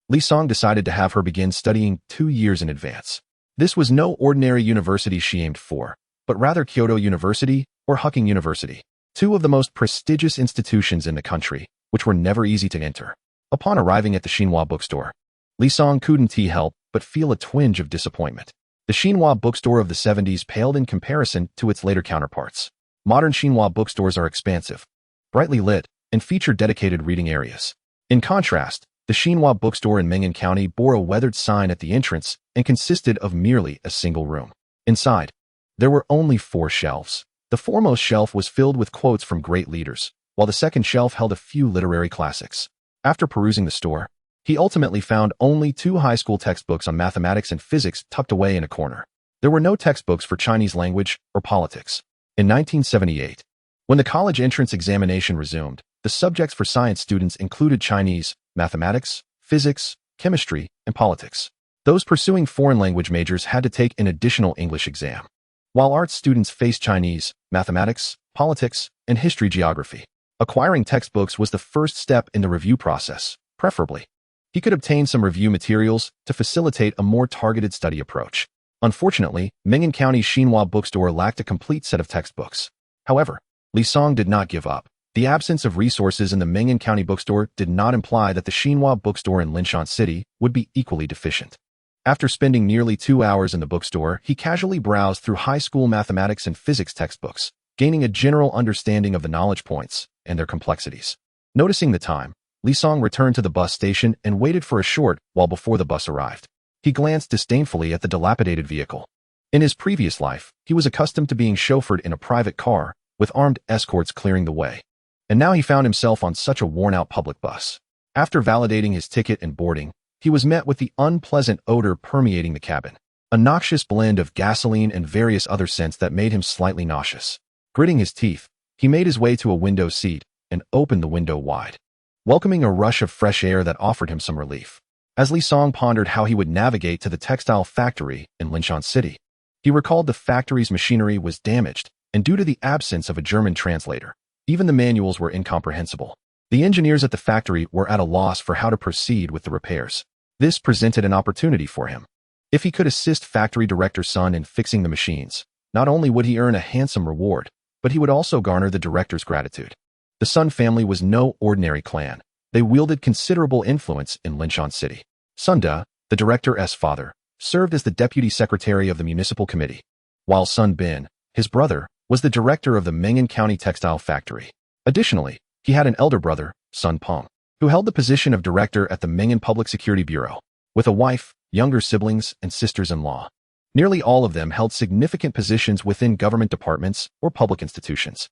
Li Song decided to have her begin studying 2 years in advance. This was no ordinary university she aimed for, but rather Kyoto University or Huqing University, two of the most prestigious institutions in the country, which were never easy to enter. Upon arriving at the Xinhua bookstore, Li Song couldn't help but feel a twinge of disappointment. The Xinhua bookstore of the 70s paled in comparison to its later counterparts. Modern Xinhua bookstores are expansive, brightly lit, and feature dedicated reading areas. In contrast, the Xinhua bookstore in Ming'an County bore a weathered sign at the entrance and consisted of merely a single room. Inside, there were only 4 shelves. The foremost shelf was filled with quotes from great leaders, while the second shelf held a few literary classics. After perusing the store, he ultimately found only 2 high school textbooks on mathematics and physics tucked away in a corner. There were no textbooks for Chinese language or politics. In 1978, when the college entrance examination resumed, the subjects for science students included Chinese, mathematics, physics, chemistry, and politics. Those pursuing foreign language majors had to take an additional English exam, while arts students faced Chinese, mathematics, politics, and history-geography. Acquiring textbooks was the first step in the review process. Preferably, he could obtain some review materials to facilitate a more targeted study approach. Unfortunately, Ming'an County's Xinhua bookstore lacked a complete set of textbooks. However, Li Song did not give up. The absence of resources in the Ming'an County bookstore did not imply that the Xinhua bookstore in Linshan City would be equally deficient. After spending nearly 2 hours in the bookstore, he casually browsed through high school mathematics and physics textbooks, gaining a general understanding of the knowledge points and their complexities. Noticing the time, Li Song returned to the bus station and waited for a short while before the bus arrived. He glanced disdainfully at the dilapidated vehicle. In his previous life, he was accustomed to being chauffeured in a private car, with armed escorts clearing the way. And now he found himself on such a worn-out public bus. After validating his ticket and boarding, he was met with the unpleasant odor permeating the cabin, a noxious blend of gasoline and various other scents that made him slightly nauseous. Gritting his teeth, he made his way to a window seat and opened the window wide, welcoming a rush of fresh air that offered him some relief. As Li Song pondered how he would navigate to the textile factory in Linshan City, he recalled the factory's machinery was damaged, and due to the absence of a German translator, even the manuals were incomprehensible. The engineers at the factory were at a loss for how to proceed with the repairs. This presented an opportunity for him. If he could assist factory director Sun in fixing the machines, not only would he earn a handsome reward, but he would also garner the director's gratitude. The Sun family was no ordinary clan. They wielded considerable influence in Linshan City. Sun De, the director's father, served as the deputy secretary of the municipal committee, while Sun Bin, his brother, was the director of the Ming'an County textile factory. Additionally, he had an elder brother, Sun Peng, who held the position of director at the Ming'an Public Security Bureau, with a wife, younger siblings, and sisters-in-law. Nearly all of them held significant positions within government departments or public institutions.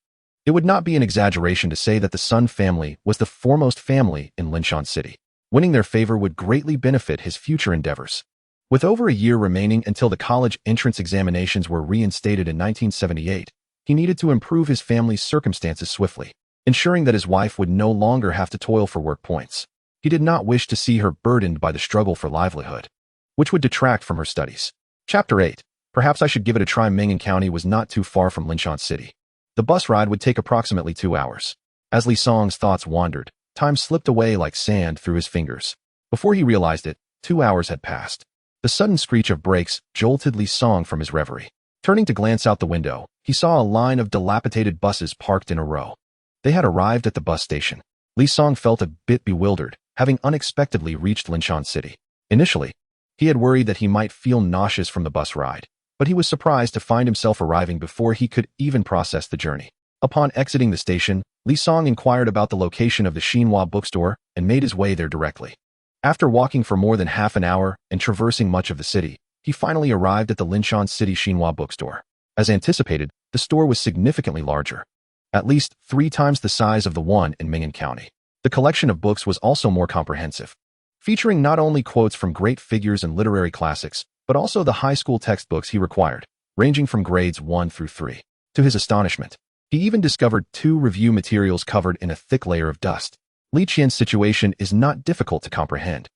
It would not be an exaggeration to say that the Sun family was the foremost family in Linshan City. Winning their favor would greatly benefit his future endeavors. With over a year remaining until the college entrance examinations were reinstated in 1978, he needed to improve his family's circumstances swiftly, ensuring that his wife would no longer have to toil for work points. He did not wish to see her burdened by the struggle for livelihood, which would detract from her studies. Chapter 8. Perhaps I should give it a try. Ming'an County was not too far from Linshan City. The bus ride would take approximately 2 hours. As Li Song's thoughts wandered, time slipped away like sand through his fingers. Before he realized it, 2 hours had passed. The sudden screech of brakes jolted Li Song from his reverie. Turning to glance out the window, he saw a line of dilapidated buses parked in a row. They had arrived at the bus station. Li Song felt a bit bewildered, having unexpectedly reached Linshan City. Initially, he had worried that he might feel nauseous from the bus ride, but he was surprised to find himself arriving before he could even process the journey. Upon exiting the station, Li Song inquired about the location of the Xinhua bookstore and made his way there directly. After walking for more than half an hour and traversing much of the city, he finally arrived at the Linshan City Xinhua bookstore. As anticipated, the store was significantly larger, at least 3 times the size of the one in Ming'an County. The collection of books was also more comprehensive, featuring not only quotes from great figures and literary classics, but also the high school textbooks he required, ranging from grades 1 through 3. To his astonishment, he even discovered 2 review materials covered in a thick layer of dust. Li Qian's situation is not difficult to comprehend,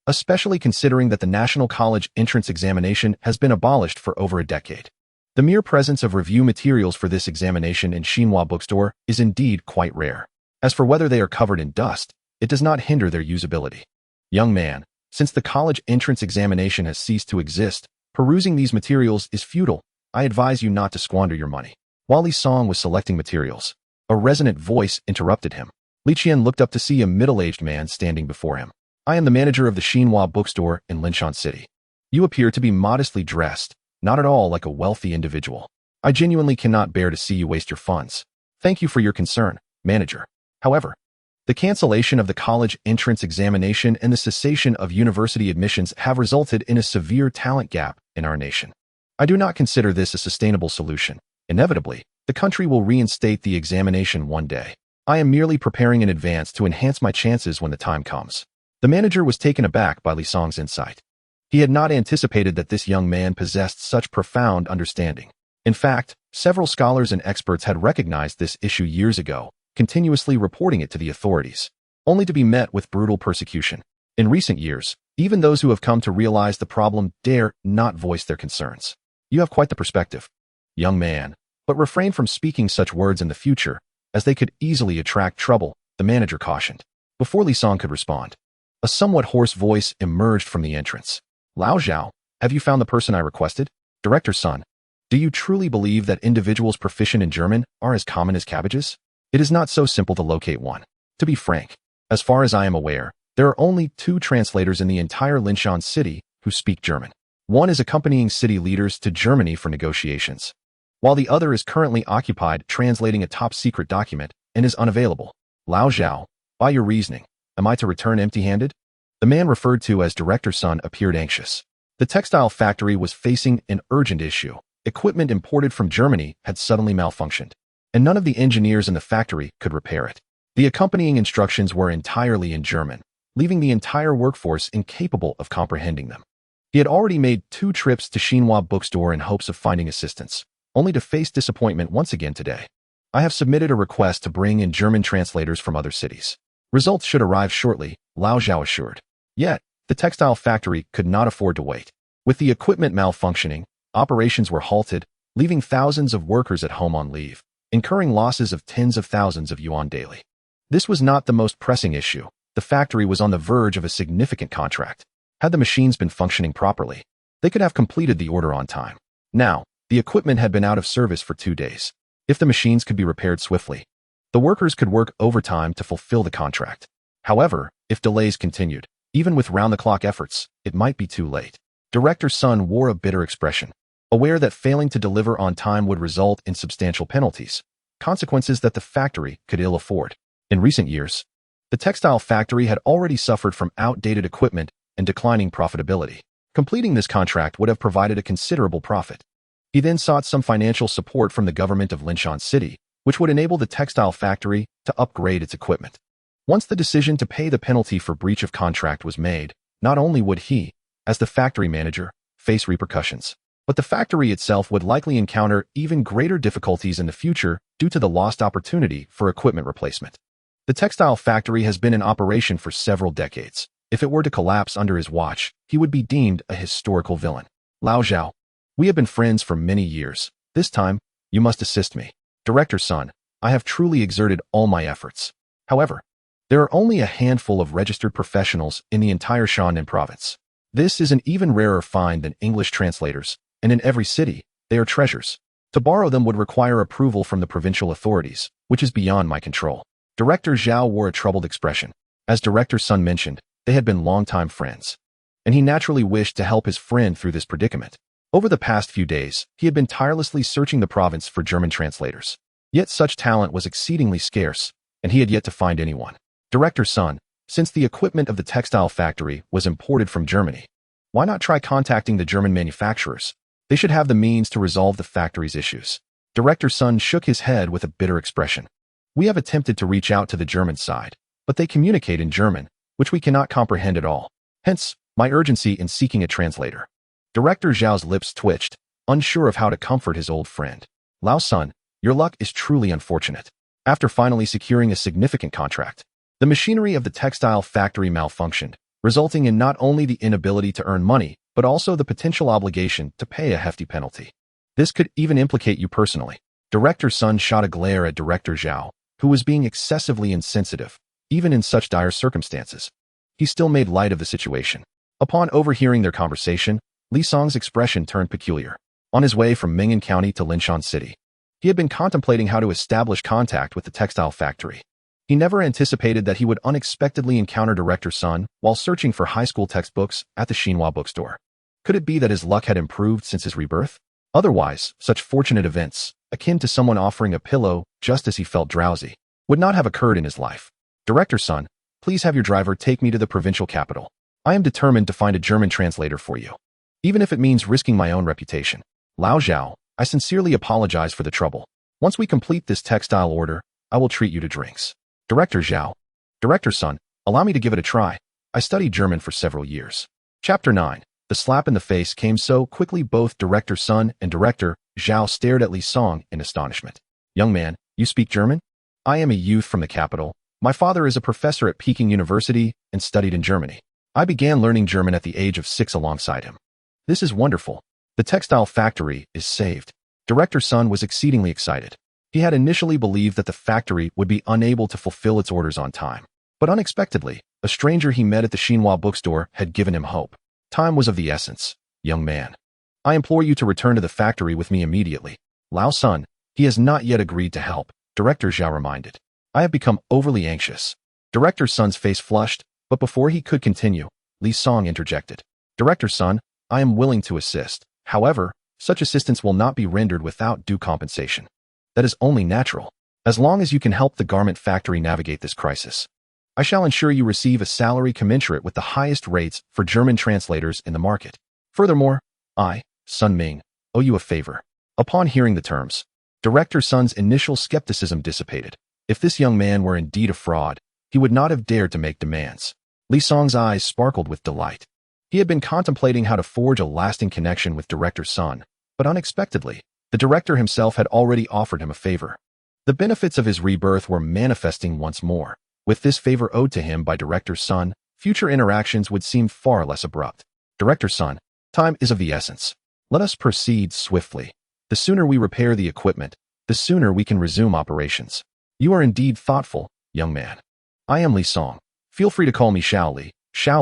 especially considering that the National College entrance examination has been abolished for over a decade. The mere presence of review materials for this examination in Xinhua bookstore is indeed quite rare. As for whether they are covered in dust, it does not hinder their usability. Young man, since the college entrance examination has ceased to exist, perusing these materials is futile. I advise you not to squander your money. While Li Song was selecting materials, a resonant voice interrupted him. Li Qian looked up to see a middle-aged man standing before him. I am the manager of the Xinhua bookstore in Linshan City. You appear to be modestly dressed, not at all like a wealthy individual. I genuinely cannot bear to see you waste your funds. Thank you for your concern, manager. However, the cancellation of the college entrance examination and the cessation of university admissions have resulted in a severe talent gap in our nation. I do not consider this a sustainable solution. Inevitably, the country will reinstate the examination one day. I am merely preparing in advance to enhance my chances when the time comes. The manager was taken aback by Li Song's insight. He had not anticipated that this young man possessed such profound understanding. In fact, several scholars and experts had recognized this issue years ago, continuously reporting it to the authorities, only to be met with brutal persecution. In recent years, even those who have come to realize the problem dare not voice their concerns. You have quite the perspective, young man, but refrain from speaking such words in the future, as they could easily attract trouble, the manager cautioned. Before Li Song could respond, a somewhat hoarse voice emerged from the entrance. Lao Zhao, have you found the person I requested? Director's son, do you truly believe that individuals proficient in German are as common as cabbages? It is not so simple to locate one. To be frank, as far as I am aware, there are only 2 translators in the entire Linshan City who speak German. One is accompanying city leaders to Germany for negotiations, while the other is currently occupied translating a top-secret document and is unavailable. Lao Zhao, by your reasoning, am I to return empty-handed? The man referred to as director's son appeared anxious. The textile factory was facing an urgent issue. Equipment imported from Germany had suddenly malfunctioned, and none of the engineers in the factory could repair it. The accompanying instructions were entirely in German, leaving the entire workforce incapable of comprehending them. He had already made 2 trips to Xinhua bookstore in hopes of finding assistance, only to face disappointment once again today. I have submitted a request to bring in German translators from other cities. Results should arrive shortly, Lao Zhao assured. Yet, the textile factory could not afford to wait. With the equipment malfunctioning, operations were halted, leaving thousands of workers at home on leave, incurring losses of tens of thousands of yuan daily. This was not the most pressing issue. The factory was on the verge of a significant contract. Had the machines been functioning properly, they could have completed the order on time. Now, the equipment had been out of service for 2 days. If the machines could be repaired swiftly, the workers could work overtime to fulfill the contract. However, if delays continued, even with round-the-clock efforts, it might be too late. Director's son wore a bitter expression, aware that failing to deliver on time would result in substantial penalties, consequences that the factory could ill afford. In recent years, The textile factory had already suffered from outdated equipment and declining profitability. Completing this contract would have provided a considerable profit. He then sought some financial support from the government of Linshan City, which would enable the textile factory to upgrade its equipment. Once the decision to pay the penalty for breach of contract was made, not only would he, as the factory manager, face repercussions, but the factory itself would likely encounter even greater difficulties in the future due to the lost opportunity for equipment replacement. The textile factory has been in operation for several decades. If it were to collapse under his watch, he would be deemed a historical villain. Lao Zhao, we have been friends for many years. This time, you must assist me. Director Sun, I have truly exerted all my efforts. However, there are only a handful of registered professionals in the entire Shannan province. This is an even rarer find than English translators, and in every city, they are treasures. To borrow them would require approval from the provincial authorities, which is beyond my control. Director Zhao wore a troubled expression. As Director Sun mentioned, they had been longtime friends, and he naturally wished to help his friend through this predicament. Over the past few days, he had been tirelessly searching the province for German translators. Yet such talent was exceedingly scarce, and he had yet to find anyone. Director Sun, since the equipment of the textile factory was imported from Germany, why not try contacting the German manufacturers? They should have the means to resolve the factory's issues. Director Sun shook his head with a bitter expression. We have attempted to reach out to the German side, but they communicate in German, which we cannot comprehend at all. Hence, my urgency in seeking a translator. Director Zhao's lips twitched, unsure of how to comfort his old friend. Lao Sun, your luck is truly unfortunate. After finally securing a significant contract, the machinery of the textile factory malfunctioned, resulting in not only the inability to earn money, but also the potential obligation to pay a hefty penalty. This could even implicate you personally. Director Sun shot a glare at Director Zhao, who was being excessively insensitive, even in such dire circumstances. He still made light of the situation. Upon overhearing their conversation, Li Song's expression turned peculiar. On his way from Ming'an County to Linshan City, he had been contemplating how to establish contact with the textile factory. He never anticipated that he would unexpectedly encounter Director Sun while searching for high school textbooks at the Xinhua bookstore. Could it be that his luck had improved since his rebirth? Otherwise, such fortunate events, akin to someone offering a pillow just as he felt drowsy, would not have occurred in his life. Director Sun, please have your driver take me to the provincial capital. I am determined to find a German translator for you, even if it means risking my own reputation. Lao Zhao, I sincerely apologize for the trouble. Once we complete this textile order, I will treat you to drinks. Director Zhao. Director Sun, allow me to give it a try. I studied German for several years. Chapter 9. The slap in the face came so quickly both Director Sun and Director Zhao stared at Li Song in astonishment. Young man, you speak German? I am a youth from the capital. My father is a professor at Peking University and studied in Germany. I began learning German at the age of 6 alongside him. This is wonderful. The textile factory is saved. Director Sun was exceedingly excited. He had initially believed that the factory would be unable to fulfill its orders on time. But unexpectedly, a stranger he met at the Xinhua bookstore had given him hope. Time was of the essence, young man. I implore you to return to the factory with me immediately. Lao Sun, he has not yet agreed to help, Director Zhao reminded. I have become overly anxious. Director Sun's face flushed, but before he could continue, Li Song interjected. Director Sun, I am willing to assist. However, such assistance will not be rendered without due compensation. That is only natural. As long as you can help the garment factory navigate this crisis, I shall ensure you receive a salary commensurate with the highest rates for German translators in the market. Furthermore, I, Sun Ming, owe you a favor. Upon hearing the terms, Director Sun's initial skepticism dissipated. If this young man were indeed a fraud, he would not have dared to make demands. Li Song's eyes sparkled with delight. He had been contemplating how to forge a lasting connection with Director Sun, but unexpectedly, the director himself had already offered him a favor. The benefits of his rebirth were manifesting once more. With this favor owed to him by Director Sun, future interactions would seem far less abrupt. Director Sun, time is of the essence. Let us proceed swiftly. The sooner we repair the equipment, the sooner we can resume operations. You are indeed thoughtful, young man. I am Li Song. Feel free to call me Xiao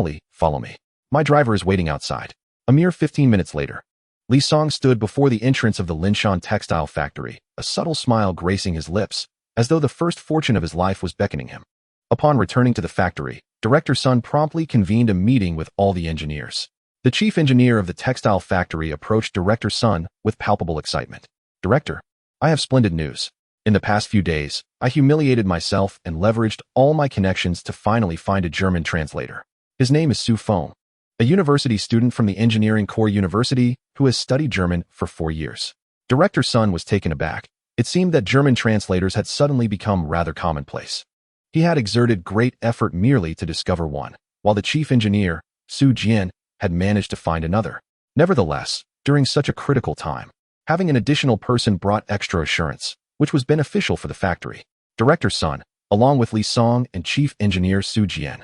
Li, follow me. My driver is waiting outside. A mere 15 minutes later, Li Song stood before the entrance of the Linshan textile factory, a subtle smile gracing his lips, as though the first fortune of his life was beckoning him. Upon returning to the factory, Director Sun promptly convened a meeting with all the engineers. The chief engineer of the textile factory approached Director Sun with palpable excitement. Director, I have splendid news. In the past few days, I humiliated myself and leveraged all my connections to finally find a German translator. His name is Su Feng, a university student from the Engineering Core University who has studied German for 4 years. Director Sun was taken aback. It seemed that German translators had suddenly become rather commonplace. He had exerted great effort merely to discover one, while the chief engineer, Su Jian, had managed to find another. Nevertheless, during such a critical time, having an additional person brought extra assurance, which was beneficial for the factory. Director Sun, along with Li Song and chief engineer Su Jian,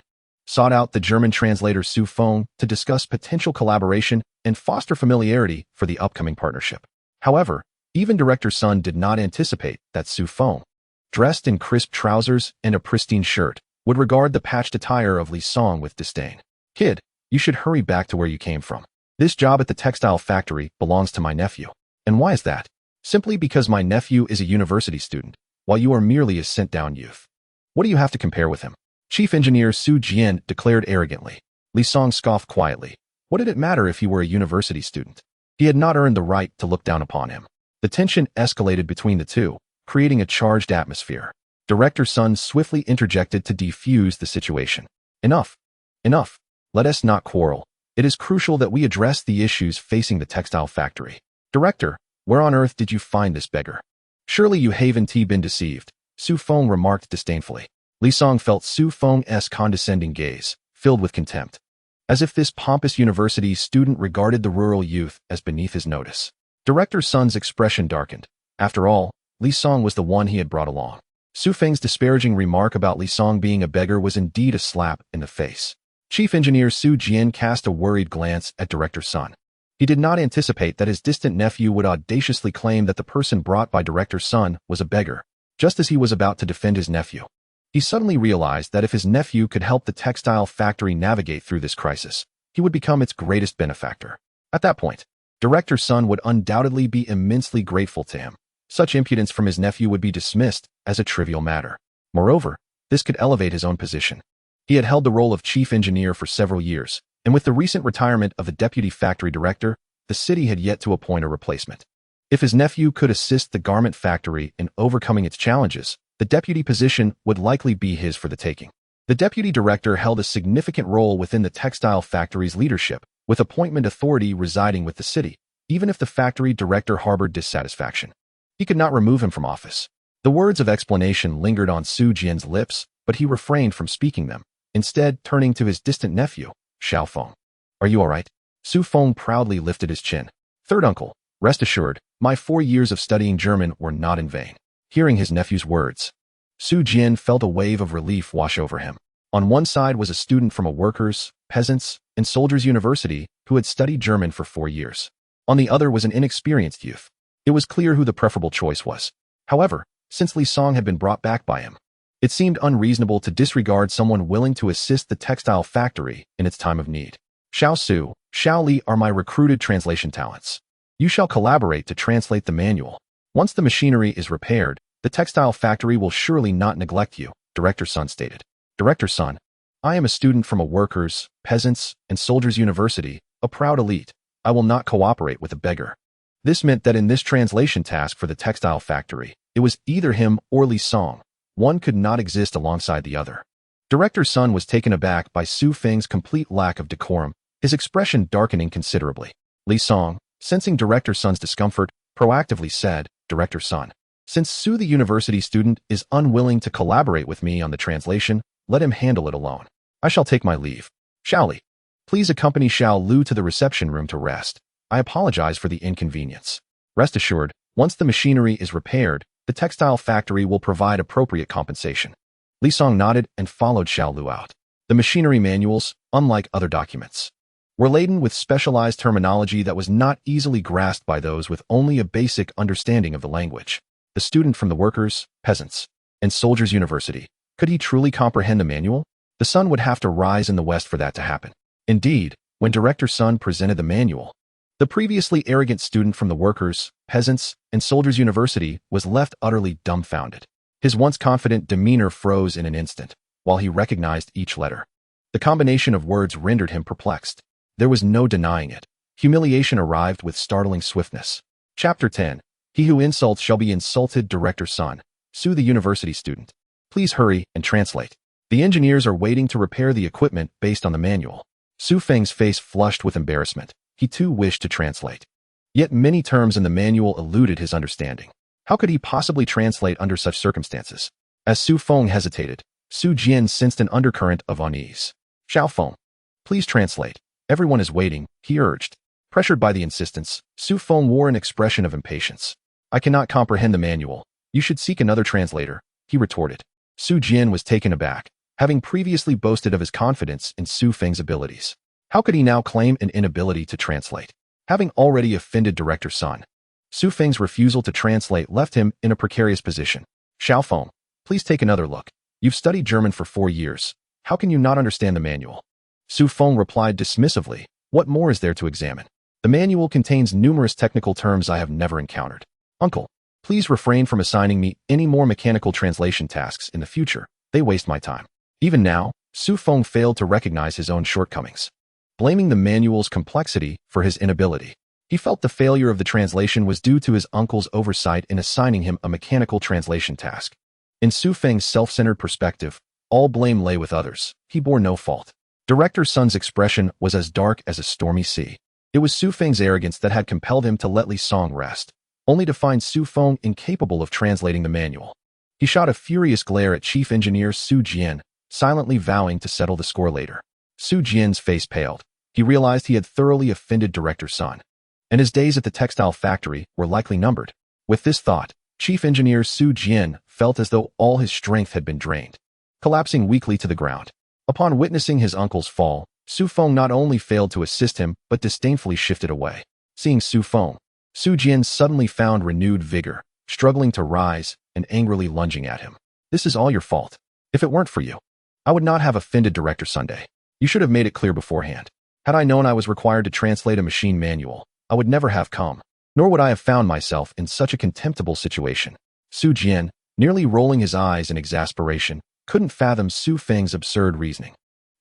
sought out the German translator Su Feng to discuss potential collaboration and foster familiarity for the upcoming partnership. However, even Director Sun did not anticipate that Su Feng, dressed in crisp trousers and a pristine shirt, would regard the patched attire of Li Song with disdain. "Kid, you should hurry back to where you came from. This job at the textile factory belongs to my nephew." "And why is that?" "Simply because my nephew is a university student, while you are merely a sent-down youth. What do you have to compare with him?" Chief Engineer Su Jian declared arrogantly. Li Song scoffed quietly. What did it matter if he were a university student? He had not earned the right to look down upon him. The tension escalated between the two, creating a charged atmosphere. Director Sun swiftly interjected to defuse the situation. "Enough. Enough. Let us not quarrel. It is crucial that we address the issues facing the textile factory. Director, where on earth did you find this beggar? Surely you haven't been deceived," Su Feng remarked disdainfully. Li Song felt Su Feng's condescending gaze, filled with contempt, as if this pompous university student regarded the rural youth as beneath his notice. Director Sun's expression darkened. After all, Li Song was the one he had brought along. Su Feng's disparaging remark about Li Song being a beggar was indeed a slap in the face. Chief Engineer Su Jian cast a worried glance at Director Sun. He did not anticipate that his distant nephew would audaciously claim that the person brought by Director Sun was a beggar, just as he was about to defend his nephew. He suddenly realized that if his nephew could help the textile factory navigate through this crisis, he would become its greatest benefactor. At that point, Director Sun would undoubtedly be immensely grateful to him. Such impudence from his nephew would be dismissed as a trivial matter. Moreover, this could elevate his own position. He had held the role of chief engineer for several years, and with the recent retirement of the deputy factory director, the city had yet to appoint a replacement. If his nephew could assist the garment factory in overcoming its challenges, the deputy position would likely be his for the taking. The deputy director held a significant role within the textile factory's leadership, with appointment authority residing with the city, even if the factory director harbored dissatisfaction. He could not remove him from office. The words of explanation lingered on Su Jian's lips, but he refrained from speaking them, instead turning to his distant nephew, Xiao Feng. "Are you all right?" Su Feng proudly lifted his chin. "Third uncle, rest assured, my 4 years of studying German were not in vain." Hearing his nephew's words, Su Jian felt a wave of relief wash over him. On one side was a student from a workers', peasants', and soldiers' university who had studied German for 4 years. On the other was an inexperienced youth. It was clear who the preferable choice was. However, since Li Song had been brought back by him, it seemed unreasonable to disregard someone willing to assist the textile factory in its time of need. "Xiao Su, Xiao Li are my recruited translation talents. You shall collaborate to translate the manual. Once the machinery is repaired, the textile factory will surely not neglect you," Director Sun stated. "Director Sun, I am a student from a workers', peasants', and soldiers' university, a proud elite. I will not cooperate with a beggar." This meant that in this translation task for the textile factory, it was either him or Li Song. One could not exist alongside the other. Director Sun was taken aback by Su Feng's complete lack of decorum, his expression darkening considerably. Li Song, sensing Director Sun's discomfort, proactively said, "Director Sun, since Su the university student is unwilling to collaborate with me on the translation, let him handle it alone. I shall take my leave. Xiao Li, please accompany Xiao Lu to the reception room to rest. I apologize for the inconvenience. Rest assured, once the machinery is repaired, the textile factory will provide appropriate compensation." Li Song nodded and followed Xiao Lu out. The machinery manuals, unlike other documents, were laden with specialized terminology that was not easily grasped by those with only a basic understanding of the language. The student from the workers', peasants', and soldiers' university, could he truly comprehend the manual? The sun would have to rise in the west for that to happen. Indeed, when Director Sun presented the manual, the previously arrogant student from the workers', peasants', and soldiers' university was left utterly dumbfounded. His once confident demeanor froze in an instant, while he recognized each letter. The combination of words rendered him perplexed. There was no denying it. Humiliation arrived with startling swiftness. Chapter 10. He who insults shall be insulted. Director Sun, Su the university student. Please hurry and translate. The engineers are waiting to repair the equipment based on the manual. Su Feng's face flushed with embarrassment. He too wished to translate. Yet many terms in the manual eluded his understanding. How could he possibly translate under such circumstances? As Su Feng hesitated, Su Jian sensed an undercurrent of unease. Xiao Feng, please translate. Everyone is waiting, he urged. Pressured by the insistence, Su Feng wore an expression of impatience. I cannot comprehend the manual. You should seek another translator, he retorted. Su Jian was taken aback, having previously boasted of his confidence in Su Feng's abilities. How could he now claim an inability to translate, having already offended Director Sun? Su Feng's refusal to translate left him in a precarious position. Xiao Feng, please take another look. You've studied German for 4 years. How can you not understand the manual? Su Feng replied dismissively, what more is there to examine? The manual contains numerous technical terms I have never encountered. Uncle, please refrain from assigning me any more mechanical translation tasks in the future. They waste my time. Even now, Su Feng failed to recognize his own shortcomings, blaming the manual's complexity for his inability. He felt the failure of the translation was due to his uncle's oversight in assigning him a mechanical translation task. In Su Feng's self-centered perspective, all blame lay with others. He bore no fault. Director Sun's expression was as dark as a stormy sea. It was Su Feng's arrogance that had compelled him to let Li Song rest, only to find Su Feng incapable of translating the manual. He shot a furious glare at Chief Engineer Su Jian, silently vowing to settle the score later. Su Jian's face paled. He realized he had thoroughly offended Director Sun, and his days at the textile factory were likely numbered. With this thought, Chief Engineer Su Jian felt as though all his strength had been drained, collapsing weakly to the ground. Upon witnessing his uncle's fall, Su Feng not only failed to assist him but disdainfully shifted away. Seeing Su Feng, Su Jian suddenly found renewed vigor, struggling to rise and angrily lunging at him. This is all your fault. If it weren't for you, I would not have offended Director Sunday. You should have made it clear beforehand. Had I known I was required to translate a machine manual, I would never have come, nor would I have found myself in such a contemptible situation. Su Jian, nearly rolling his eyes in exasperation, couldn't fathom Su Feng's absurd reasoning.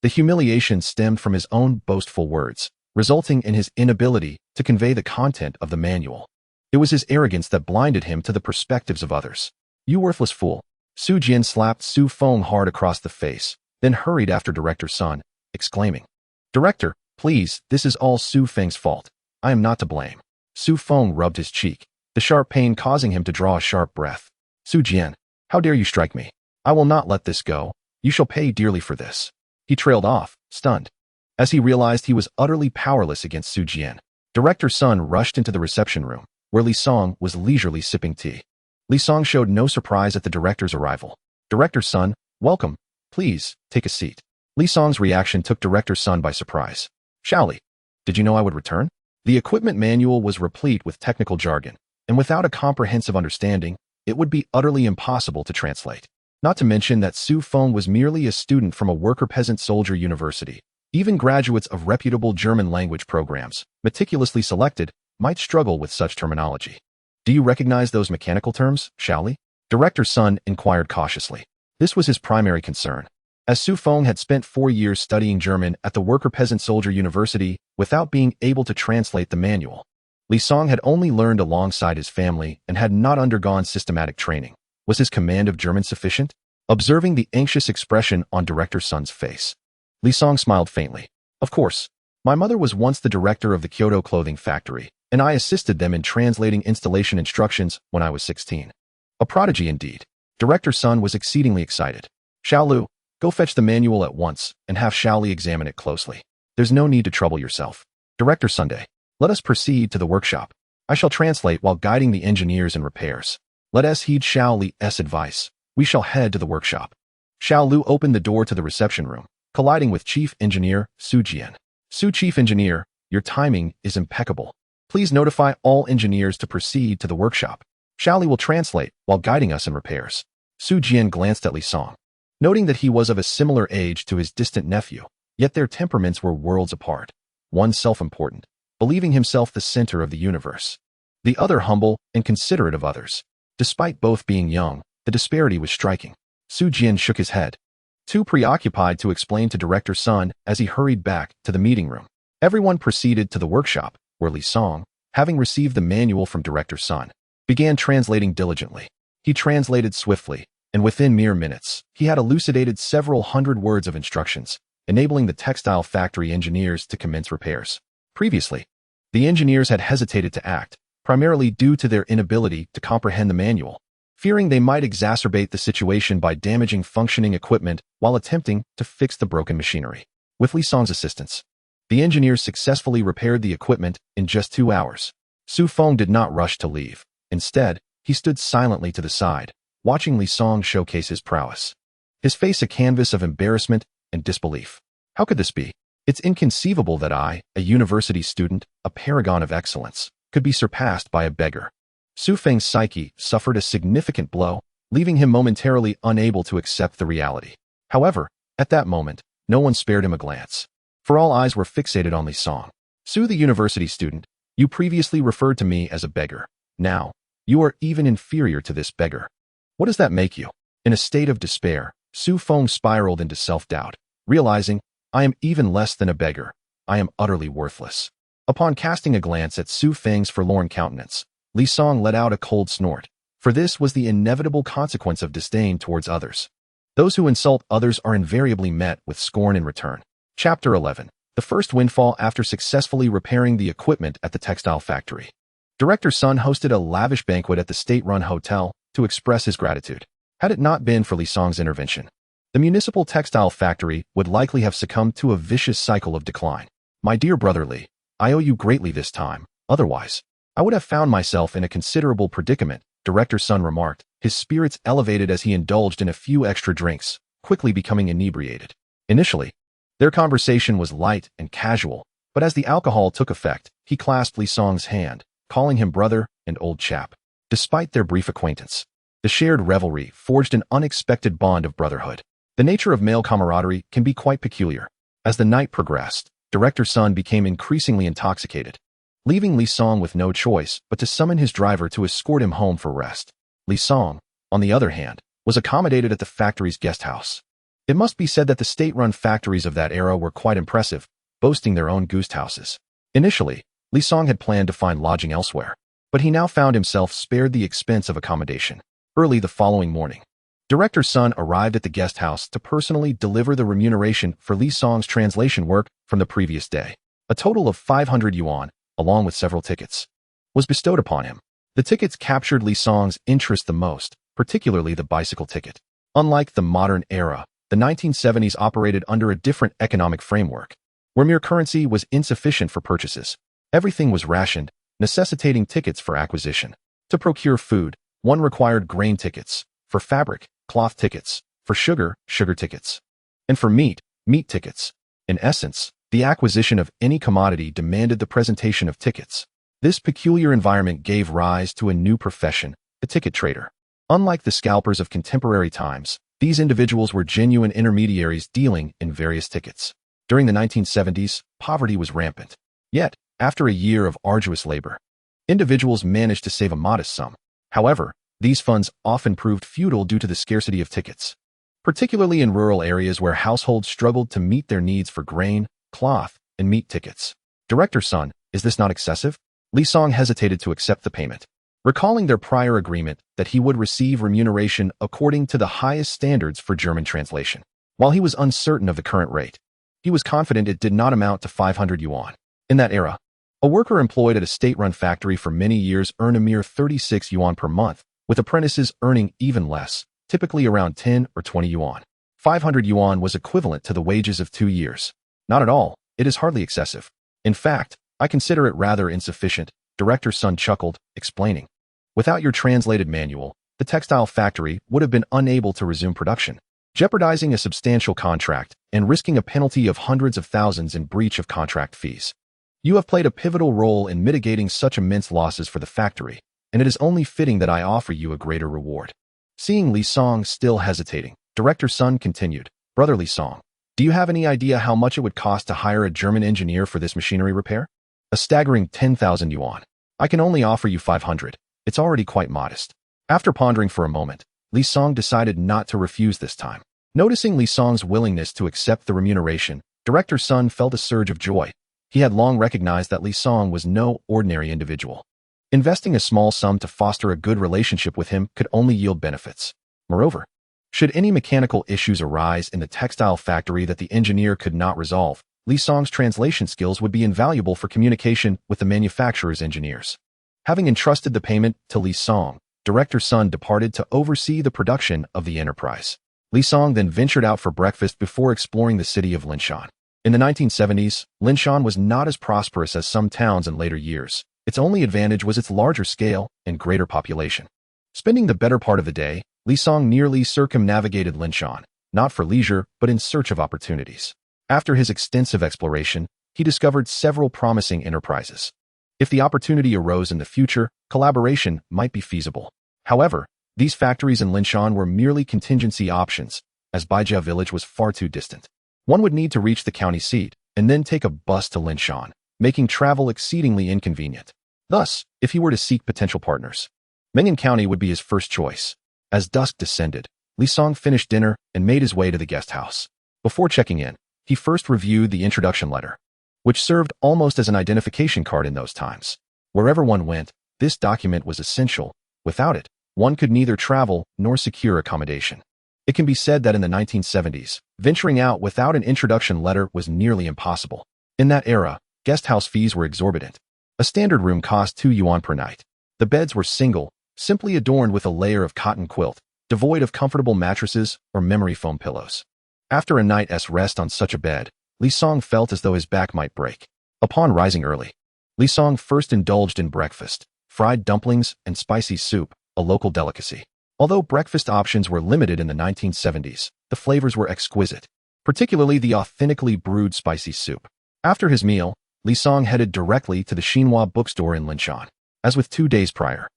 The humiliation stemmed from his own boastful words, resulting in his inability to convey the content of the manual. It was his arrogance that blinded him to the perspectives of others. You worthless fool. Su Jian slapped Su Feng hard across the face, then hurried after Director Sun, exclaiming, Director, please, this is all Su Feng's fault. I am not to blame. Su Feng rubbed his cheek, the sharp pain causing him to draw a sharp breath. Su Jian, how dare you strike me? I will not let this go. You shall pay dearly for this. He trailed off, stunned, as he realized he was utterly powerless against Su Jian. Director Sun rushed into the reception room, where Li Song was leisurely sipping tea. Li Song showed no surprise at the director's arrival. Director Sun, welcome. Please, take a seat. Li Song's reaction took Director Sun by surprise. Xiaoli, did you know I would return? The equipment manual was replete with technical jargon, and without a comprehensive understanding, it would be utterly impossible to translate. Not to mention that Su Feng was merely a student from a worker-peasant-soldier university. Even graduates of reputable German language programs, meticulously selected, might struggle with such terminology. Do you recognize those mechanical terms, Xiaoli? Director Sun inquired cautiously. This was his primary concern, as Su Feng had spent 4 years studying German at the worker-peasant-soldier university without being able to translate the manual. Li Song had only learned alongside his family and had not undergone systematic training. Was his command of German sufficient? Observing the anxious expression on Director Sun's face, Li Song smiled faintly. Of course. My mother was once the director of the Kyoto clothing factory, and I assisted them in translating installation instructions when I was 16. A prodigy indeed. Director Sun was exceedingly excited. Xiaolu, go fetch the manual at once and have Xiaoli examine it closely. There's no need to trouble yourself. Director Sunday, let us proceed to the workshop. I shall translate while guiding the engineers in repairs. Let us heed Xiaoli's advice. We shall head to the workshop. Xiaolu opened the door to the reception room, colliding with Chief Engineer Su Jian. Su Chief Engineer, your timing is impeccable. Please notify all engineers to proceed to the workshop. Xiaoli will translate while guiding us in repairs. Su Jian glanced at Li Song, noting that he was of a similar age to his distant nephew, yet their temperaments were worlds apart. One self-important, believing himself the center of the universe. The other humble and considerate of others. Despite both being young, the disparity was striking. Su Jian shook his head, too preoccupied to explain to Director Sun as he hurried back to the meeting room. Everyone proceeded to the workshop, where Li Song, having received the manual from Director Sun, began translating diligently. He translated swiftly, and within mere minutes, he had elucidated several hundred words of instructions, enabling the textile factory engineers to commence repairs. Previously, the engineers had hesitated to act, primarily due to their inability to comprehend the manual, fearing they might exacerbate the situation by damaging functioning equipment while attempting to fix the broken machinery. With Li Song's assistance, the engineers successfully repaired the equipment in just 2 hours. Su Feng did not rush to leave. Instead, he stood silently to the side, watching Li Song showcase his prowess. His face a canvas of embarrassment and disbelief. How could this be? It's inconceivable that I, a university student, a paragon of excellence, could be surpassed by a beggar. Su Feng's psyche suffered a significant blow, leaving him momentarily unable to accept the reality. However, at that moment, no one spared him a glance, for all eyes were fixated on Li Song. Su, the university student, you previously referred to me as a beggar. Now, you are even inferior to this beggar. What does that make you? In a state of despair, Su Feng spiraled into self-doubt, realizing, I am even less than a beggar. I am utterly worthless. Upon casting a glance at Su Feng's forlorn countenance, Li Song let out a cold snort, for this was the inevitable consequence of disdain towards others. Those who insult others are invariably met with scorn in return. Chapter 11. The first windfall after successfully repairing the equipment at the textile factory. Director Sun hosted a lavish banquet at the state-run hotel to express his gratitude. Had it not been for Li Song's intervention, the municipal textile factory would likely have succumbed to a vicious cycle of decline. My dear brother Li, I owe you greatly this time. Otherwise, I would have found myself in a considerable predicament, Director Sun remarked, his spirits elevated as he indulged in a few extra drinks, quickly becoming inebriated. Initially, their conversation was light and casual, but as the alcohol took effect, he clasped Li Song's hand, calling him brother and old chap. Despite their brief acquaintance, the shared revelry forged an unexpected bond of brotherhood. The nature of male camaraderie can be quite peculiar. As the night progressed, Director Sun became increasingly intoxicated, leaving Li Song with no choice but to summon his driver to escort him home for rest. Li Song, on the other hand, was accommodated at the factory's guest house. It must be said that the state-run factories of that era were quite impressive, boasting their own goose houses. Initially, Li Song had planned to find lodging elsewhere, but he now found himself spared the expense of accommodation. Early the following morning, Director Sun arrived at the guest house to personally deliver the remuneration for Li Song's translation work from the previous day. A total of 500 yuan, along with several tickets, was bestowed upon him. The tickets captured Li Song's interest the most, particularly the bicycle ticket. Unlike the modern era, the 1970s operated under a different economic framework, where mere currency was insufficient for purchases. Everything was rationed, necessitating tickets for acquisition. To procure food, one required grain tickets, for fabric, cloth tickets, for sugar, sugar tickets, and for meat, meat tickets. In essence, the acquisition of any commodity demanded the presentation of tickets. This peculiar environment gave rise to a new profession, the ticket trader. Unlike the scalpers of contemporary times, these individuals were genuine intermediaries dealing in various tickets. During the 1970s, poverty was rampant. Yet, after a year of arduous labor, individuals managed to save a modest sum. However, these funds often proved futile due to the scarcity of tickets, particularly in rural areas where households struggled to meet their needs for grain, cloth, and meat tickets. Director Sun, is this not excessive? Li Song hesitated to accept the payment, recalling their prior agreement that he would receive remuneration according to the highest standards for German translation. While he was uncertain of the current rate, he was confident it did not amount to 500 yuan. In that era, a worker employed at a state-run factory for many years earned a mere 36 yuan per month, with apprentices earning even less, typically around 10 or 20 yuan. 500 yuan was equivalent to the wages of 2 years. Not at all, it is hardly excessive. In fact, I consider it rather insufficient, Director Sun chuckled, explaining. Without your translated manual, the textile factory would have been unable to resume production, jeopardizing a substantial contract and risking a penalty of hundreds of thousands in breach of contract fees. You have played a pivotal role in mitigating such immense losses for the factory, and it is only fitting that I offer you a greater reward. Seeing Li Song still hesitating, Director Sun continued, Brother Li Song, do you have any idea how much it would cost to hire a German engineer for this machinery repair? A staggering 10,000 yuan. I can only offer you 500. It's already quite modest. After pondering for a moment, Li Song decided not to refuse this time. Noticing Li Song's willingness to accept the remuneration, Director Sun felt a surge of joy. He had long recognized that Li Song was no ordinary individual. Investing a small sum to foster a good relationship with him could only yield benefits. Moreover, should any mechanical issues arise in the textile factory that the engineer could not resolve, Li Song's translation skills would be invaluable for communication with the manufacturer's engineers. Having entrusted the payment to Li Song, Director Sun departed to oversee the production of the enterprise. Li Song then ventured out for breakfast before exploring the city of Linshan. In the 1970s, Linshan was not as prosperous as some towns in later years. Its only advantage was its larger scale and greater population. Spending the better part of the day, Li Song nearly circumnavigated Linshan, not for leisure, but in search of opportunities. After his extensive exploration, he discovered several promising enterprises. If the opportunity arose in the future, collaboration might be feasible. However, these factories in Linshan were merely contingency options, as Baijia village was far too distant. One would need to reach the county seat and then take a bus to Linshan, making travel exceedingly inconvenient. Thus, if he were to seek potential partners, Meng'an County would be his first choice. As dusk descended, Li Song finished dinner and made his way to the guest house. Before checking in, he first reviewed the introduction letter, which served almost as an identification card in those times. Wherever one went, this document was essential. Without it, one could neither travel nor secure accommodation. It can be said that in the 1970s, venturing out without an introduction letter was nearly impossible. In that era, guest house fees were exorbitant. A standard room cost 2 yuan per night. The beds were single, simply adorned with a layer of cotton quilt, devoid of comfortable mattresses or memory foam pillows. After a night's rest on such a bed, Li Song felt as though his back might break. Upon rising early, Li Song first indulged in breakfast, fried dumplings and spicy soup, a local delicacy. Although breakfast options were limited in the 1970s, the flavors were exquisite, particularly the authentically brewed spicy soup. After his meal, Li Song headed directly to the Xinhua bookstore in Linshan. As with 2 days prior,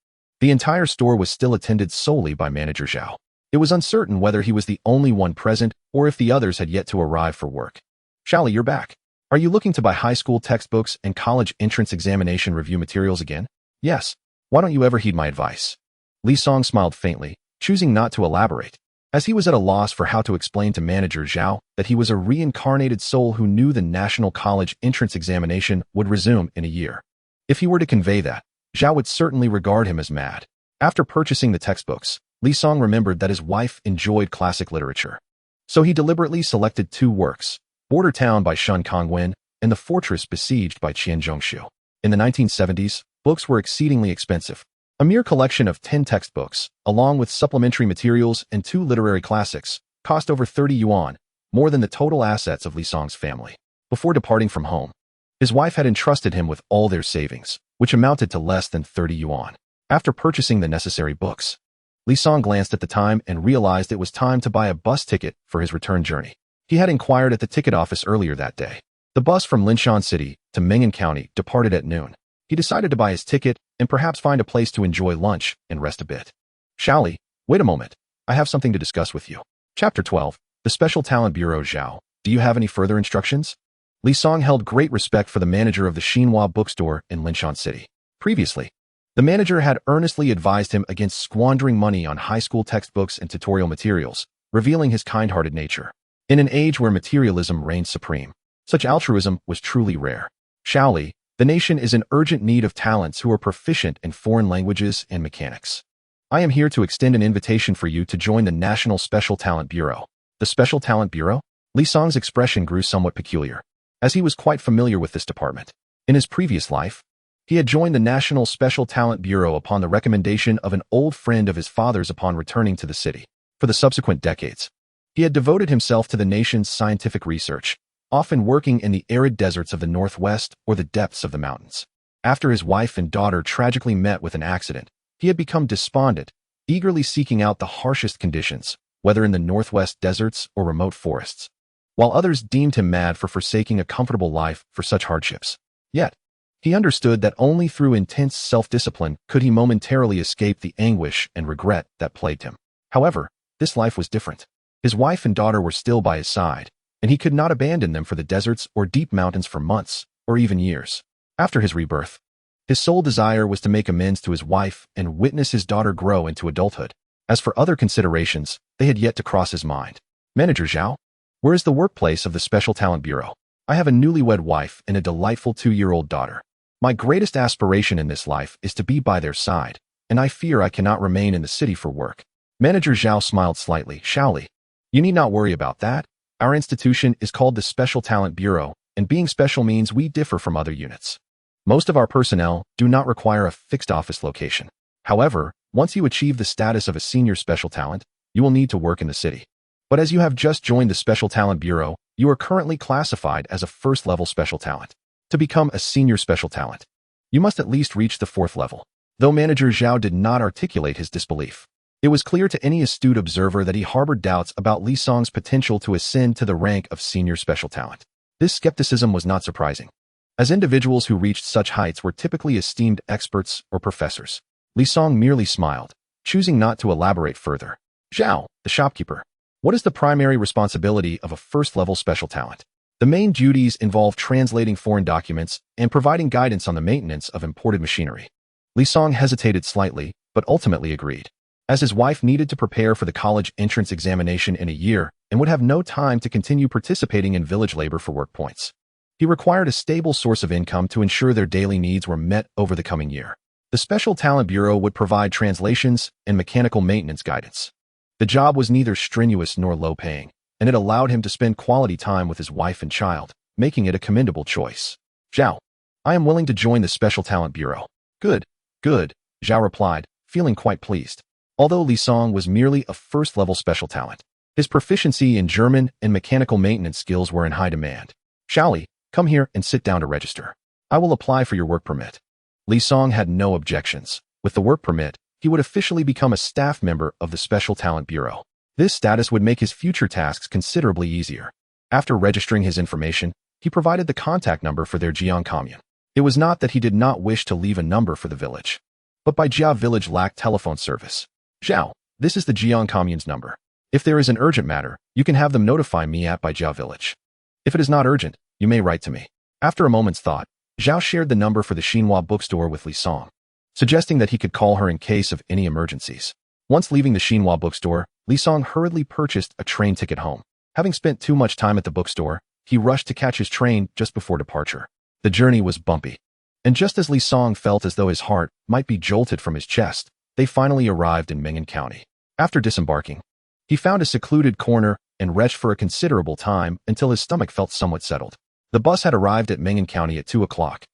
the entire store was still attended solely by manager Zhao. It was uncertain whether he was the only one present or if the others had yet to arrive for work. Xiaoli, you're back. Are you looking to buy high school textbooks and college entrance examination review materials again? Yes. Why don't you ever heed my advice? Li Song smiled faintly, choosing not to elaborate, as he was at a loss for how to explain to manager Zhao that he was a reincarnated soul who knew the national college entrance examination would resume in a year. If he were to convey that, Zhao would certainly regard him as mad. After purchasing the textbooks, Li Song remembered that his wife enjoyed classic literature. So he deliberately selected 2 works, Border Town by Shun Kongwen and The Fortress Besieged by Qian Zhongshu. In the 1970s, books were exceedingly expensive. A mere collection of 10 textbooks, along with supplementary materials and 2 literary classics, cost over 30 yuan, more than the total assets of Li Song's family. Before departing from home, his wife had entrusted him with all their savings, which amounted to less than 30 yuan. After purchasing the necessary books, Li Song glanced at the time and realized it was time to buy a bus ticket for his return journey. He had inquired at the ticket office earlier that day. The bus from Linshan City to Meng'an County departed at noon. He decided to buy his ticket and perhaps find a place to enjoy lunch and rest a bit. Xiaoli, wait a moment. I have something to discuss with you. Chapter 12, The Special Talent Bureau. Zhao, do you have any further instructions? Li Song held great respect for the manager of the Xinhua bookstore in Linshan City. Previously, the manager had earnestly advised him against squandering money on high school textbooks and tutorial materials, revealing his kind-hearted nature. In an age where materialism reigned supreme, such altruism was truly rare. Xiaoli, the nation is in urgent need of talents who are proficient in foreign languages and mechanics. I am here to extend an invitation for you to join the National Special Talent Bureau. The Special Talent Bureau? Li Song's expression grew somewhat peculiar, as he was quite familiar with this department. In his previous life, he had joined the National Special Talent Bureau upon the recommendation of an old friend of his father's upon returning to the city. For the subsequent decades, he had devoted himself to the nation's scientific research, often working in the arid deserts of the northwest or the depths of the mountains. After his wife and daughter tragically met with an accident, he had become despondent, eagerly seeking out the harshest conditions, whether in the northwest deserts or remote forests, while others deemed him mad for forsaking a comfortable life for such hardships. Yet, he understood that only through intense self-discipline could he momentarily escape the anguish and regret that plagued him. However, this life was different. His wife and daughter were still by his side, and he could not abandon them for the deserts or deep mountains for months, or even years. After his rebirth, his sole desire was to make amends to his wife and witness his daughter grow into adulthood. As for other considerations, they had yet to cross his mind. Manager Zhao, where is the workplace of the Special Talent Bureau? I have a newlywed wife and a delightful 2-year-old daughter. My greatest aspiration in this life is to be by their side, and I fear I cannot remain in the city for work. Manager Zhao smiled slightly. Shaoli, you need not worry about that. Our institution is called the Special Talent Bureau, and being special means we differ from other units. Most of our personnel do not require a fixed office location. However, once you achieve the status of a senior special talent, you will need to work in the city. But as you have just joined the Special Talent Bureau, you are currently classified as a first-level special talent. To become a senior special talent, you must at least reach the 4th level. Though Manager Zhao did not articulate his disbelief, it was clear to any astute observer that he harbored doubts about Li Song's potential to ascend to the rank of senior special talent. This skepticism was not surprising, as individuals who reached such heights were typically esteemed experts or professors. Li Song merely smiled, choosing not to elaborate further. Zhao, the shopkeeper. What is the primary responsibility of a first-level special talent? The main duties involve translating foreign documents and providing guidance on the maintenance of imported machinery. Li Song hesitated slightly, but ultimately agreed, as his wife needed to prepare for the college entrance examination in a year and would have no time to continue participating in village labor for work points. He required a stable source of income to ensure their daily needs were met over the coming year. The Special Talent Bureau would provide translations and mechanical maintenance guidance. The job was neither strenuous nor low-paying, and it allowed him to spend quality time with his wife and child, making it a commendable choice. Zhao, I am willing to join the Special Talent Bureau. Good, good, Zhao replied, feeling quite pleased. Although Li Song was merely a first-level special talent, his proficiency in German and mechanical maintenance skills were in high demand. Shaoli, come here and sit down to register. I will apply for your work permit. Li Song had no objections. With the work permit, he would officially become a staff member of the Special Talent Bureau. This status would make his future tasks considerably easier. After registering his information, he provided the contact number for their Jiang commune. It was not that he did not wish to leave a number for the village, but Bai Jia village lacked telephone service. Zhao, this is the Jiang commune's number. If there is an urgent matter, you can have them notify me at Bai Jia village. If it is not urgent, you may write to me. After a moment's thought, Zhao shared the number for the Xinhua bookstore with Li Song, suggesting that he could call her in case of any emergencies. Once leaving the Xinhua bookstore, Li Song hurriedly purchased a train ticket home. Having spent too much time at the bookstore, he rushed to catch his train just before departure. The journey was bumpy, and just as Li Song felt as though his heart might be jolted from his chest, they finally arrived in Meng'an County. After disembarking, he found a secluded corner and rested for a considerable time until his stomach felt somewhat settled. The bus had arrived at Meng'an County at 2 o'clock,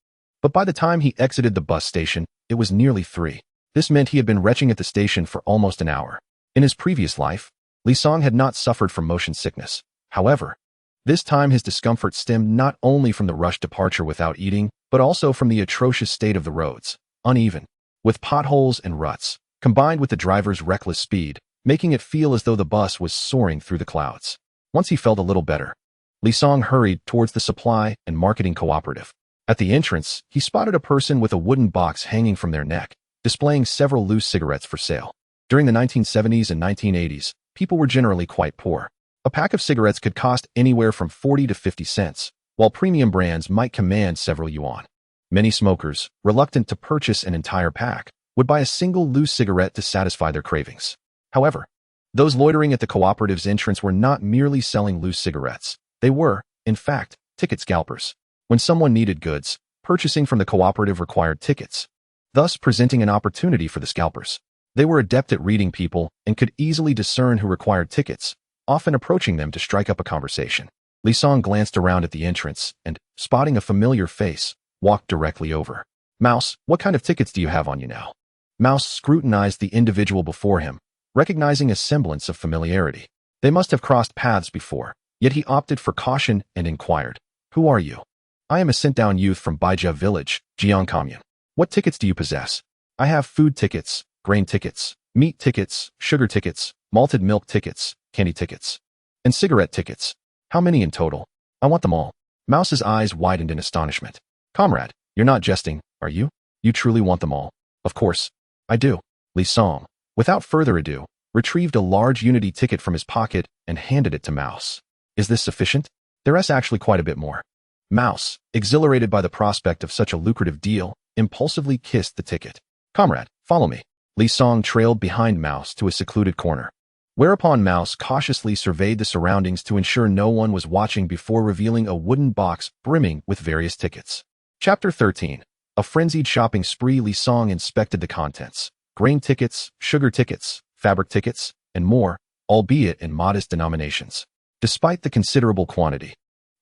but by the time he exited the bus station, it was nearly 3. This meant he had been retching at the station for almost an hour. In his previous life, Li Song had not suffered from motion sickness. However, this time his discomfort stemmed not only from the rushed departure without eating, but also from the atrocious state of the roads, uneven, with potholes and ruts, combined with the driver's reckless speed, making it feel as though the bus was soaring through the clouds. Once he felt a little better, Li Song hurried towards the supply and marketing cooperative. At the entrance, he spotted a person with a wooden box hanging from their neck, displaying several loose cigarettes for sale. During the 1970s and 1980s, people were generally quite poor. A pack of cigarettes could cost anywhere from 40 to 50 cents, while premium brands might command several yuan. Many smokers, reluctant to purchase an entire pack, would buy a single loose cigarette to satisfy their cravings. However, those loitering at the cooperative's entrance were not merely selling loose cigarettes. They were, in fact, ticket scalpers. When someone needed goods, purchasing from the cooperative required tickets, thus presenting an opportunity for the scalpers. They were adept at reading people and could easily discern who required tickets, often approaching them to strike up a conversation. Li Song glanced around at the entrance and, spotting a familiar face, walked directly over. Mouse, what kind of tickets do you have on you now? Mouse scrutinized the individual before him, recognizing a semblance of familiarity. They must have crossed paths before, yet he opted for caution and inquired, "Who are you?" "I am a sent-down youth from Bai Jia village, Jiang commune." "What tickets do you possess?" "I have food tickets, grain tickets, meat tickets, sugar tickets, malted milk tickets, candy tickets, and cigarette tickets." "How many in total?" "I want them all." Mouse's eyes widened in astonishment. "Comrade, you're not jesting, are you? You truly want them all?" "Of course, I do." Li Song, without further ado, retrieved a large unity ticket from his pocket and handed it to Mouse. "Is this sufficient?" "There is actually quite a bit more." Mouse, exhilarated by the prospect of such a lucrative deal, impulsively kissed the ticket. "Comrade, follow me." Li Song trailed behind Mouse to a secluded corner, whereupon Mouse cautiously surveyed the surroundings to ensure no one was watching before revealing a wooden box brimming with various tickets. Chapter 13. A frenzied shopping spree, Li Song inspected the contents: grain tickets, sugar tickets, fabric tickets, and more, albeit in modest denominations. Despite the considerable quantity,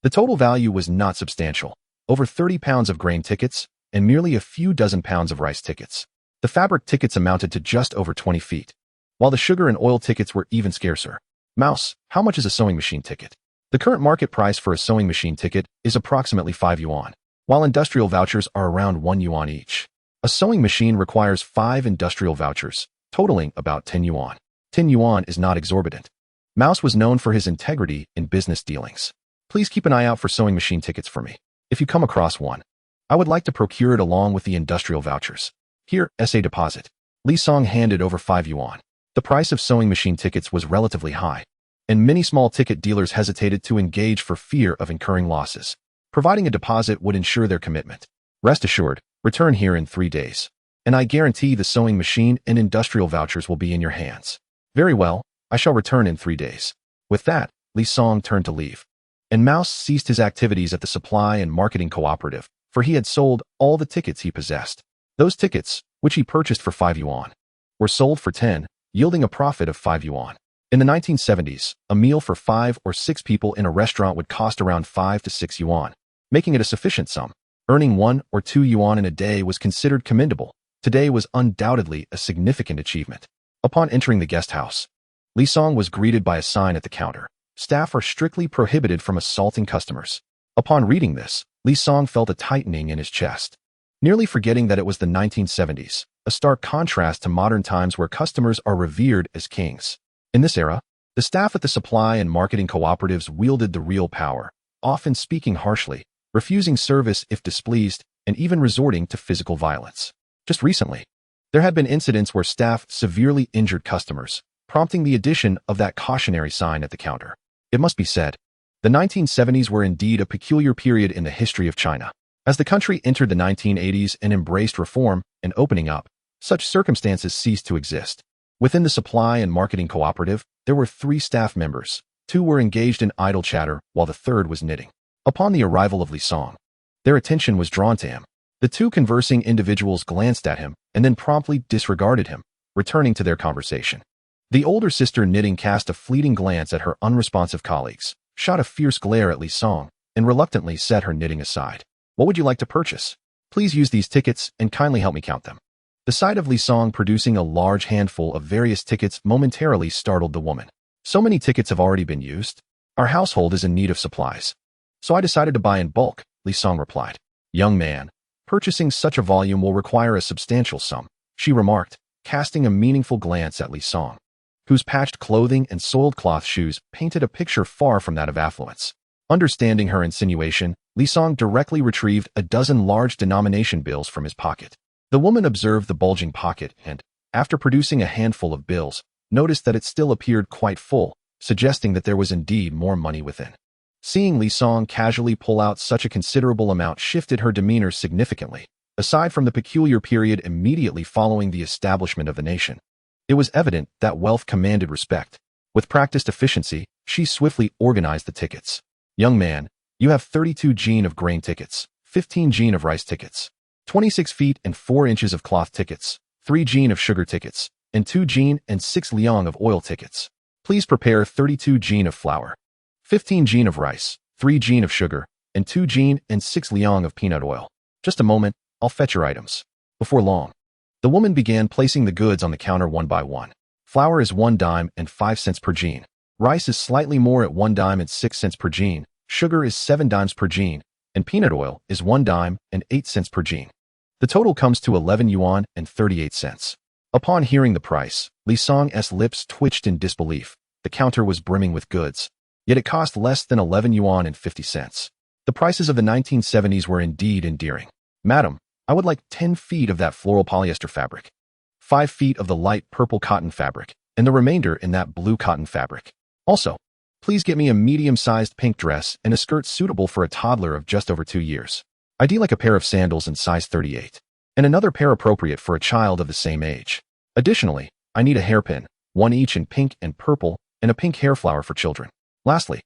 the total value was not substantial: over 30 pounds of grain tickets and merely a few dozen pounds of rice tickets. The fabric tickets amounted to just over 20 feet, while the sugar and oil tickets were even scarcer. Mouse, how much is a sewing machine ticket? The current market price for a sewing machine ticket is approximately 5 yuan, while industrial vouchers are around 1 yuan each. A sewing machine requires 5 industrial vouchers, totaling about 10 yuan. 10 yuan is not exorbitant. Mouse was known for his integrity in business dealings. Please keep an eye out for sewing machine tickets for me. If you come across one, I would like to procure it along with the industrial vouchers. Here, SA deposit. Li Song handed over 5 yuan. The price of sewing machine tickets was relatively high, and many small ticket dealers hesitated to engage for fear of incurring losses. Providing a deposit would ensure their commitment. Rest assured, return here in 3 days, and I guarantee the sewing machine and industrial vouchers will be in your hands. Very well, I shall return in 3 days. With that, Li Song turned to leave, and Mouse ceased his activities at the supply and marketing cooperative, for he had sold all the tickets he possessed. Those tickets, which he purchased for 5 yuan, were sold for 10, yielding a profit of 5 yuan. In the 1970s, a meal for 5 or 6 people in a restaurant would cost around 5 to 6 yuan, making it a sufficient sum. Earning 1 or 2 yuan in a day was considered commendable. Today was undoubtedly a significant achievement. Upon entering the guest house, Li Song was greeted by a sign at the counter: staff are strictly prohibited from assaulting customers. Upon reading this, Li Song felt a tightening in his chest, nearly forgetting that it was the 1970s, a stark contrast to modern times where customers are revered as kings. In this era, the staff at the supply and marketing cooperatives wielded the real power, often speaking harshly, refusing service if displeased, and even resorting to physical violence. Just recently, there had been incidents where staff severely injured customers, prompting the addition of that cautionary sign at the counter. It must be said, the 1970s were indeed a peculiar period in the history of China. As the country entered the 1980s and embraced reform and opening up, such circumstances ceased to exist. Within the supply and marketing cooperative, there were 3 staff members. 2 were engaged in idle chatter, while the 3rd was knitting. Upon the arrival of Li Song, their attention was drawn to him. The 2 conversing individuals glanced at him and then promptly disregarded him, returning to their conversation. The older sister knitting cast a fleeting glance at her unresponsive colleagues, shot a fierce glare at Li Song, and reluctantly set her knitting aside. What would you like to purchase? Please use these tickets and kindly help me count them. The sight of Li Song producing a large handful of various tickets momentarily startled the woman. So many tickets have already been used. Our household is in need of supplies, so I decided to buy in bulk, Li Song replied. Young man, purchasing such a volume will require a substantial sum, she remarked, casting a meaningful glance at Li Song, whose patched clothing and soiled cloth shoes painted a picture far from that of affluence. Understanding her insinuation, Li Song directly retrieved a dozen large denomination bills from his pocket. The woman observed the bulging pocket and, after producing a handful of bills, noticed that it still appeared quite full, suggesting that there was indeed more money within. Seeing Li Song casually pull out such a considerable amount shifted her demeanor significantly. Aside from the peculiar period immediately following the establishment of the nation, it was evident that wealth commanded respect. With practiced efficiency, she swiftly organized the tickets. Young man, you have 32 jin of grain tickets, 15 jin of rice tickets, 26 feet and 4 inches of cloth tickets, 3 jin of sugar tickets, and 2 jin and 6 liang of oil tickets. Please prepare 32 jin of flour, 15 jin of rice, 3 jin of sugar, and 2 jin and 6 liang of peanut oil. Just a moment, I'll fetch your items. Before long, the woman began placing the goods on the counter one by one. Flour is 1 dime and 5 cents per jin. Rice is slightly more at 1 dime and 6 cents per jin. Sugar is 7 dimes per jin, and peanut oil is 1 dime and 8 cents per jin. The total comes to 11 yuan and 38 cents. Upon hearing the price, Li Song's lips twitched in disbelief. The counter was brimming with goods, yet it cost less than 11 yuan and 50 cents. The prices of the 1970s were indeed endearing. Madam, I would like 10 feet of that floral polyester fabric, 5 feet of the light purple cotton fabric, and the remainder in that blue cotton fabric. Also, please get me a medium-sized pink dress and a skirt suitable for a toddler of just over 2 years. I'd like a pair of sandals in size 38, and another pair appropriate for a child of the same age. Additionally, I need a hairpin, 1 each in pink and purple, and a pink hair flower for children. Lastly,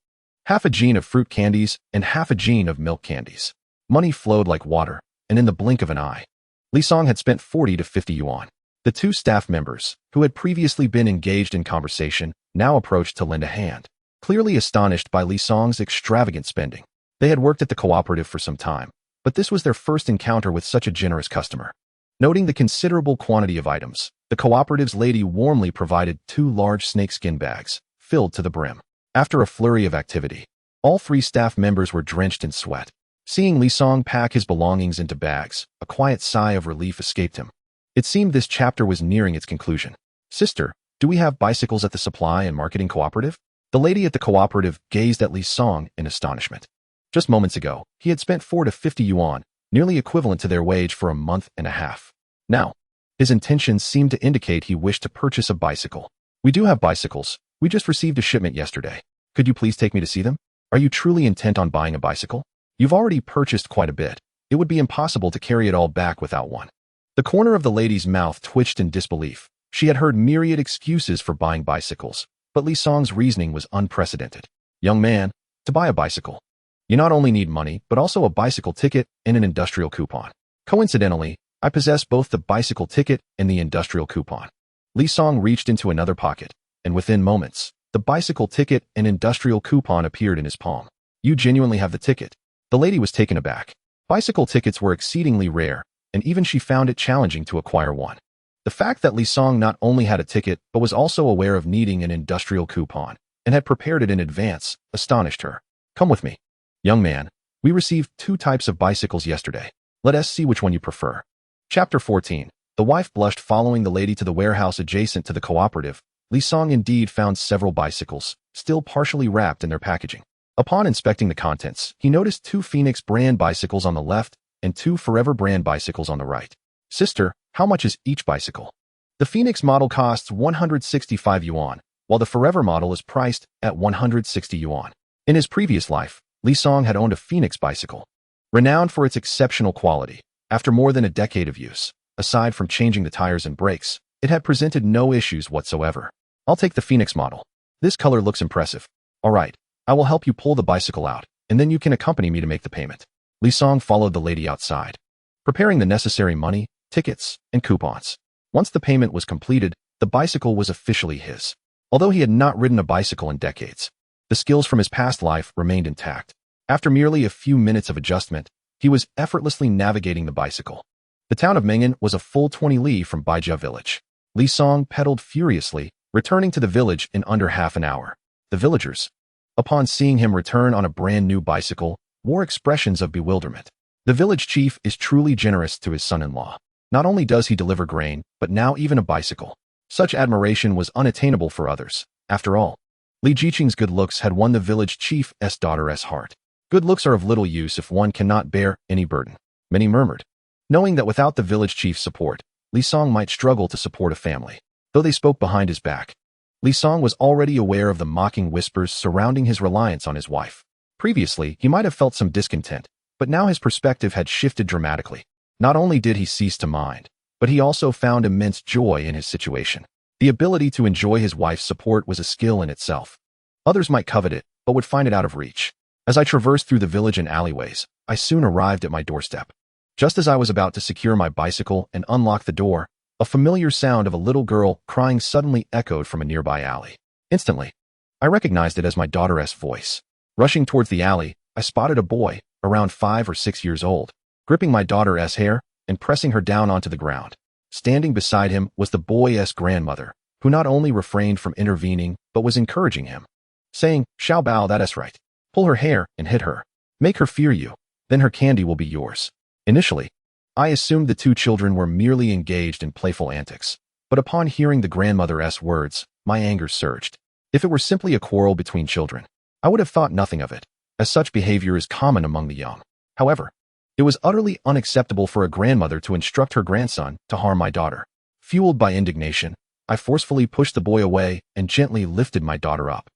half a jin of fruit candies and half a jin of milk candies. Money flowed like water, and in the blink of an eye, Li Song had spent 40 to 50 yuan. The two staff members, who had previously been engaged in conversation, now approached to lend a hand, clearly astonished by Li Song's extravagant spending. They had worked at the cooperative for some time, but this was their first encounter with such a generous customer. Noting the considerable quantity of items, the cooperative's lady warmly provided 2 large snakeskin bags, filled to the brim. After a flurry of activity, all 3 staff members were drenched in sweat. Seeing Li Song pack his belongings into bags, a quiet sigh of relief escaped him. It seemed this chapter was nearing its conclusion. "Sister, do we have bicycles at the supply and marketing cooperative?" The lady at the cooperative gazed at Li Song in astonishment. Just moments ago, he had spent 4 to 50 yuan, nearly equivalent to their wage for a month and a half. Now, his intentions seemed to indicate he wished to purchase a bicycle. "We do have bicycles. We just received a shipment yesterday. Could you please take me to see them? Are you truly intent on buying a bicycle? You've already purchased quite a bit. It would be impossible to carry it all back without one." The corner of the lady's mouth twitched in disbelief. She had heard myriad excuses for buying bicycles, but Li Song's reasoning was unprecedented. "Young man, to buy a bicycle, you not only need money, but also a bicycle ticket and an industrial coupon. Coincidentally, I possess both the bicycle ticket and the industrial coupon." Li Song reached into another pocket, and within moments, the bicycle ticket and industrial coupon appeared in his palm. "You genuinely have the ticket." The lady was taken aback. Bicycle tickets were exceedingly rare, and even she found it challenging to acquire one. The fact that Li Song not only had a ticket, but was also aware of needing an industrial coupon, and had prepared it in advance, astonished her. "Come with me. Young man, we received 2 types of bicycles yesterday. Let us see which one you prefer." Chapter 14. The wife blushed following the lady to the warehouse adjacent to the cooperative. Li Song indeed found several bicycles, still partially wrapped in their packaging. Upon inspecting the contents, he noticed 2 Phoenix brand bicycles on the left and 2 Forever brand bicycles on the right. "Sister, how much is each bicycle?" The Phoenix model costs 165 yuan, while the Forever model is priced at 160 yuan. In his previous life, Li Song had owned a Phoenix bicycle, renowned for its exceptional quality. After more than a decade of use, aside from changing the tires and brakes, it had presented no issues whatsoever. "I'll take the Phoenix model. This color looks impressive. All right, I will help you pull the bicycle out, and then you can accompany me to make the payment." Li Song followed the lady outside, preparing the necessary money, tickets, and coupons. Once the payment was completed, the bicycle was officially his. Although he had not ridden a bicycle in decades, the skills from his past life remained intact. After merely a few minutes of adjustment, he was effortlessly navigating the bicycle. The town of Mengan was a full 20 li from Baijia village. Li Song pedaled furiously, returning to the village in under half an hour. The villagers, upon seeing him return on a brand new bicycle, wore expressions of bewilderment. The village chief is truly generous to his son-in-law. Not only does he deliver grain, but now even a bicycle. Such admiration was unattainable for others. After all, Li Jiqing's good looks had won the village chief's daughter's heart. Good looks are of little use if one cannot bear any burden, many murmured, knowing that without the village chief's support, Li Song might struggle to support a family. Though they spoke behind his back, Li Song was already aware of the mocking whispers surrounding his reliance on his wife. Previously, he might have felt some discontent, but now his perspective had shifted dramatically. Not only did he cease to mind, but he also found immense joy in his situation. The ability to enjoy his wife's support was a skill in itself. Others might covet it, but would find it out of reach. As I traversed through the village and alleyways, I soon arrived at my doorstep. Just as I was about to secure my bicycle and unlock the door, a familiar sound of a little girl crying suddenly echoed from a nearby alley. Instantly, I recognized it as my daughter's voice. Rushing towards the alley, I spotted a boy, around 5 or 6 years old, gripping my daughter's hair and pressing her down onto the ground. Standing beside him was the boy's grandmother, who not only refrained from intervening, but was encouraging him, saying, "Xiao Bao, that's right. Pull her hair and hit her. Make her fear you. Then her candy will be yours." Initially, I assumed the 2 children were merely engaged in playful antics, but upon hearing the grandmother's words, my anger surged. If it were simply a quarrel between children, I would have thought nothing of it, as such behavior is common among the young. However, it was utterly unacceptable for a grandmother to instruct her grandson to harm my daughter. Fueled by indignation, I forcefully pushed the boy away and gently lifted my daughter up.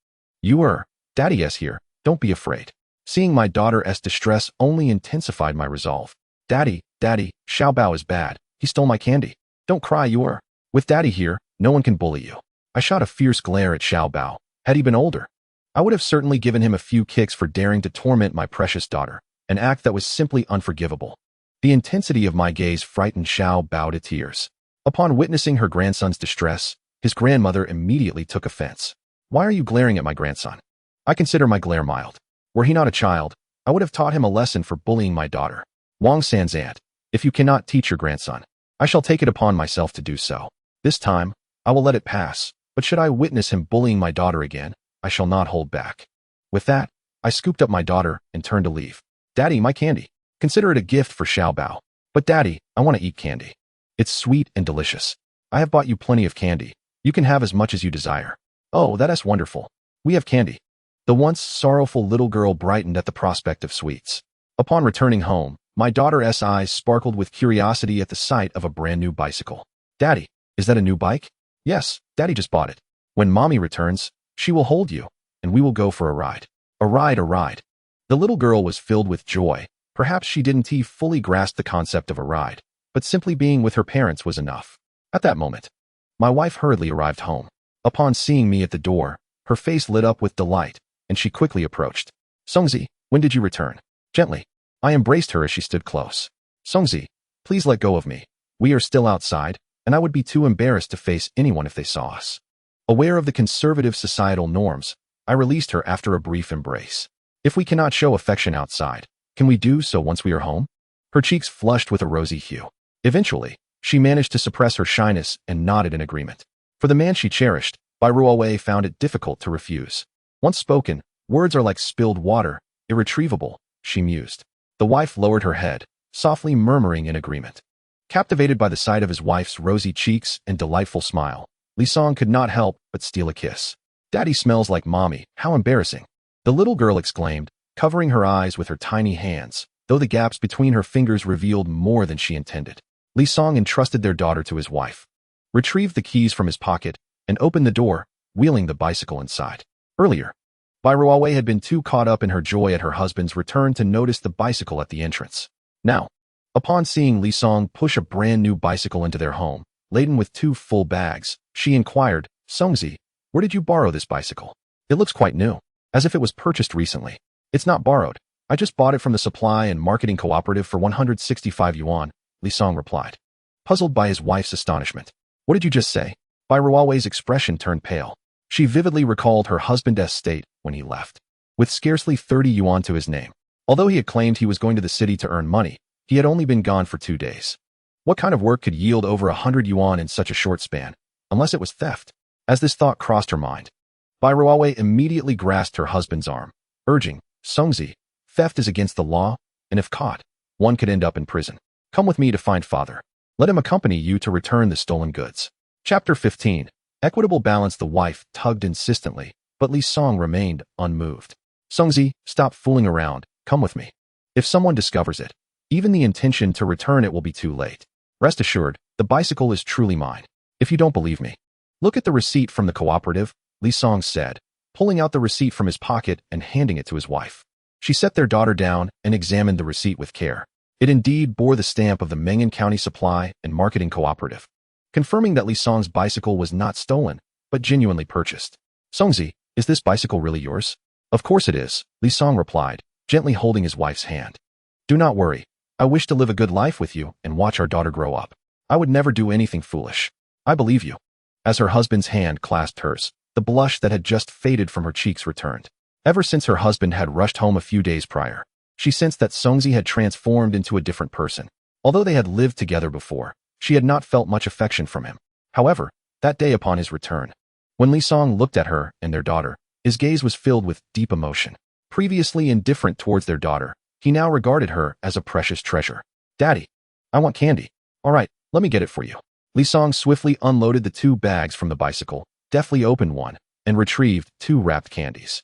Daddy's here, don't be afraid." Seeing my daughter's distress only intensified my resolve. Daddy, Xiao Bao is bad. He stole my candy. Don't cry, With Daddy here, no one can bully you." I shot a fierce glare at Xiao Bao. Had he been older, I would have certainly given him a few kicks for daring to torment my precious daughter, an act that was simply unforgivable. The intensity of my gaze frightened Xiao Bao to tears. Upon witnessing her grandson's distress, his grandmother immediately took offense. Why are you glaring at my grandson? I consider my glare mild. Were he not a child, I would have taught him a lesson for bullying my daughter. Wang San's aunt, if you cannot teach your grandson, I shall take it upon myself to do so. This time, I will let it pass, but should I witness him bullying my daughter again, I shall not hold back. With that, I scooped up my daughter and turned to leave. Daddy, my candy. Consider it a gift for Xiao Bao. But Daddy, I want to eat candy. It's sweet and delicious. I have bought you plenty of candy. You can have as much as you desire. Oh, that is wonderful. We have candy. The once sorrowful little girl brightened at the prospect of sweets. Upon returning home, my daughter's eyes sparkled with curiosity at the sight of a brand new bicycle. Daddy, is that a new bike? Yes, Daddy just bought it. When Mommy returns, she will hold you, and we will go for a ride. A ride, a ride. The little girl was filled with joy. Perhaps she didn't fully grasp the concept of a ride, but simply being with her parents was enough. At that moment, my wife hurriedly arrived home. Upon seeing me at the door, her face lit up with delight, and she quickly approached. Songzi, when did you return? Gently, I embraced her as she stood close. Songzi, please let go of me. We are still outside, and I would be too embarrassed to face anyone if they saw us. Aware of the conservative societal norms, I released her after a brief embrace. If we cannot show affection outside, can we do so once we are home? Her cheeks flushed with a rosy hue. Eventually, she managed to suppress her shyness and nodded in agreement. For the man she cherished, Bai Ruowei found it difficult to refuse. Once spoken, words are like spilled water, irretrievable, she mused. The wife lowered her head, softly murmuring in agreement. Captivated by the sight of his wife's rosy cheeks and delightful smile, Li Song could not help but steal a kiss. Daddy smells like Mommy, how embarrassing. The little girl exclaimed, covering her eyes with her tiny hands, though the gaps between her fingers revealed more than she intended. Li Song entrusted their daughter to his wife, retrieved the keys from his pocket, and opened the door, wheeling the bicycle inside. Earlier, Bai Ruowei had been too caught up in her joy at her husband's return to notice the bicycle at the entrance. Now, upon seeing Li Song push a brand new bicycle into their home, laden with 2 full bags, she inquired, Songzi, where did you borrow this bicycle? It looks quite new, as if it was purchased recently. It's not borrowed. I just bought it from the supply and marketing cooperative for 165 yuan, Li Song replied, puzzled by his wife's astonishment. What did you just say? Bai Ruowei's expression turned pale. She vividly recalled her husband's state when he left, with scarcely 30 yuan to his name. Although he had claimed he was going to the city to earn money, he had only been gone for 2 days. What kind of work could yield over 100 yuan in such a short span, unless it was theft? As this thought crossed her mind, Bai Ruowei immediately grasped her husband's arm, urging, Songzi, theft is against the law, and if caught, one could end up in prison. Come with me to find father. Let him accompany you to return the stolen goods. Chapter 15. Equitable balance. The wife tugged insistently, but Li Song remained unmoved. Songzi, stop fooling around, come with me. If someone discovers it, even the intention to return it will be too late. Rest assured, the bicycle is truly mine. If you don't believe me, look at the receipt from the cooperative, Li Song said, pulling out the receipt from his pocket and handing it to his wife. She set their daughter down and examined the receipt with care. It indeed bore the stamp of the Mengan County Supply and Marketing Cooperative, confirming that Li Song's bicycle was not stolen, but genuinely purchased. Songzi, is this bicycle really yours? Of course it is, Li Song replied, gently holding his wife's hand. Do not worry. I wish to live a good life with you and watch our daughter grow up. I would never do anything foolish. I believe you. As her husband's hand clasped hers, the blush that had just faded from her cheeks returned. Ever since her husband had rushed home a few days prior, she sensed that Songzi had transformed into a different person. Although they had lived together before, she had not felt much affection from him. However, that day upon his return, when Li Song looked at her and their daughter, his gaze was filled with deep emotion. Previously indifferent towards their daughter, he now regarded her as a precious treasure. Daddy, I want candy. All right, let me get it for you. Li Song swiftly unloaded the 2 bags from the bicycle, deftly opened one, and retrieved 2 wrapped candies.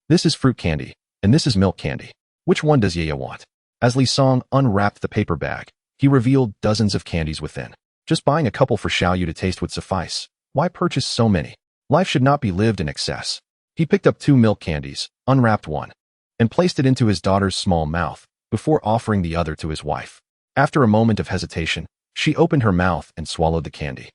This is fruit candy, and this is milk candy. Which one does Yaya want? As Li Song unwrapped the paper bag, he revealed dozens of candies within. Just buying a couple for Xiaoyu to taste would suffice. Why purchase so many? Life should not be lived in excess. He picked up 2 milk candies, unwrapped one, and placed it into his daughter's small mouth, before offering the other to his wife. After a moment of hesitation, she opened her mouth and swallowed the candy,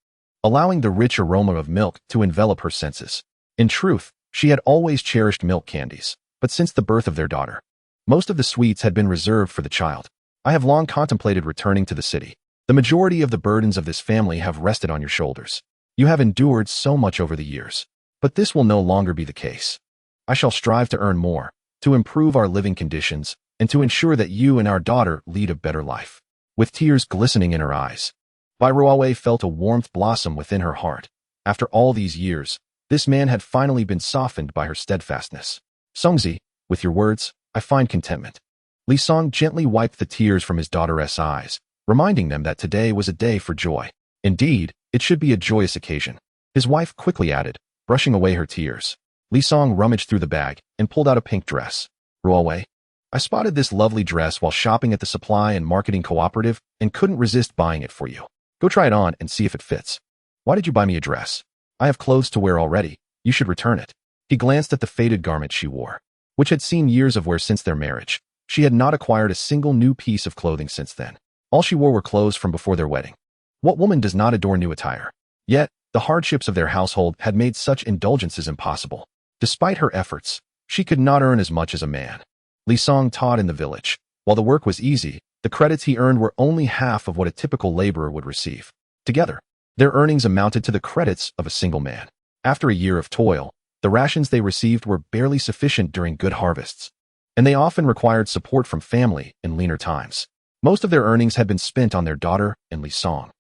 allowing the rich aroma of milk to envelop her senses. In truth, she had always cherished milk candies, but since the birth of their daughter, most of the sweets had been reserved for the child. I have long contemplated returning to the city. The majority of the burdens of this family have rested on your shoulders. You have endured so much over the years. But this will no longer be the case. I shall strive to earn more, to improve our living conditions, and to ensure that you and our daughter lead a better life. With tears glistening in her eyes, Bai Ruowei felt a warmth blossom within her heart. After all these years, this man had finally been softened by her steadfastness. Songzi, with your words, I find contentment. Li Song gently wiped the tears from his daughter's eyes, reminding them that today was a day for joy. Indeed, it should be a joyous occasion. His wife quickly added, brushing away her tears. Li Song rummaged through the bag and pulled out a pink dress. Ruowei, I spotted this lovely dress while shopping at the supply and marketing cooperative and couldn't resist buying it for you. Go try it on and see if it fits. Why did you buy me a dress? I have clothes to wear already. You should return it. He glanced at the faded garment she wore, which had seen years of wear since their marriage. She had not acquired a single new piece of clothing since then. All she wore were clothes from before their wedding. What woman does not adore new attire? Yet, the hardships of their household had made such indulgences impossible. Despite her efforts, she could not earn as much as a man. Li Song taught in the village. While the work was easy, the credits he earned were only half of what a typical laborer would receive. Together, their earnings amounted to the credits of a single man. After a year of toil, the rations they received were barely sufficient during good harvests, and they often required support from family in leaner times. Most of their earnings had been spent on their daughter and Li Song,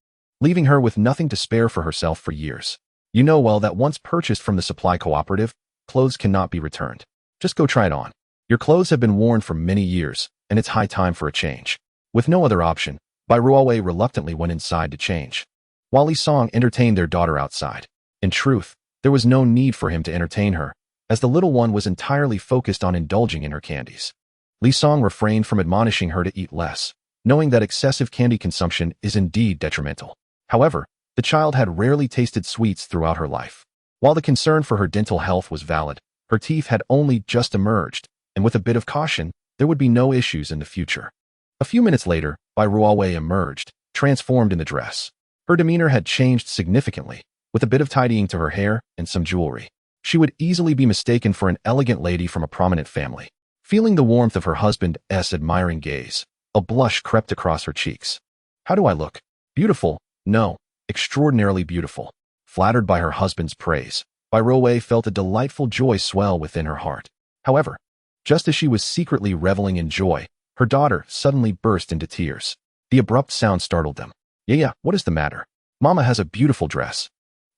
leaving her with nothing to spare for herself for years. You know well that once purchased from the supply cooperative, clothes cannot be returned. Just go try it on. Your clothes have been worn for many years, and it's high time for a change. With no other option, Bai Ruowei reluctantly went inside to change, while Li Song entertained their daughter outside. In truth, there was no need for him to entertain her, as the little one was entirely focused on indulging in her candies. Li Song refrained from admonishing her to eat less, knowing that excessive candy consumption is indeed detrimental. However, the child had rarely tasted sweets throughout her life. While the concern for her dental health was valid, her teeth had only just emerged, and with a bit of caution, there would be no issues in the future. A few minutes later, Bai Ruowei emerged, transformed in the dress. Her demeanor had changed significantly, with a bit of tidying to her hair and some jewelry. She would easily be mistaken for an elegant lady from a prominent family. Feeling the warmth of her husband's admiring gaze, a blush crept across her cheeks. How do I look? Beautiful? No, extraordinarily beautiful. Flattered by her husband's praise, Bai Ruowei felt a delightful joy swell within her heart. However, just as she was secretly reveling in joy, her daughter suddenly burst into tears. The abrupt sound startled them. Yaya, what is the matter? Mama has a beautiful dress.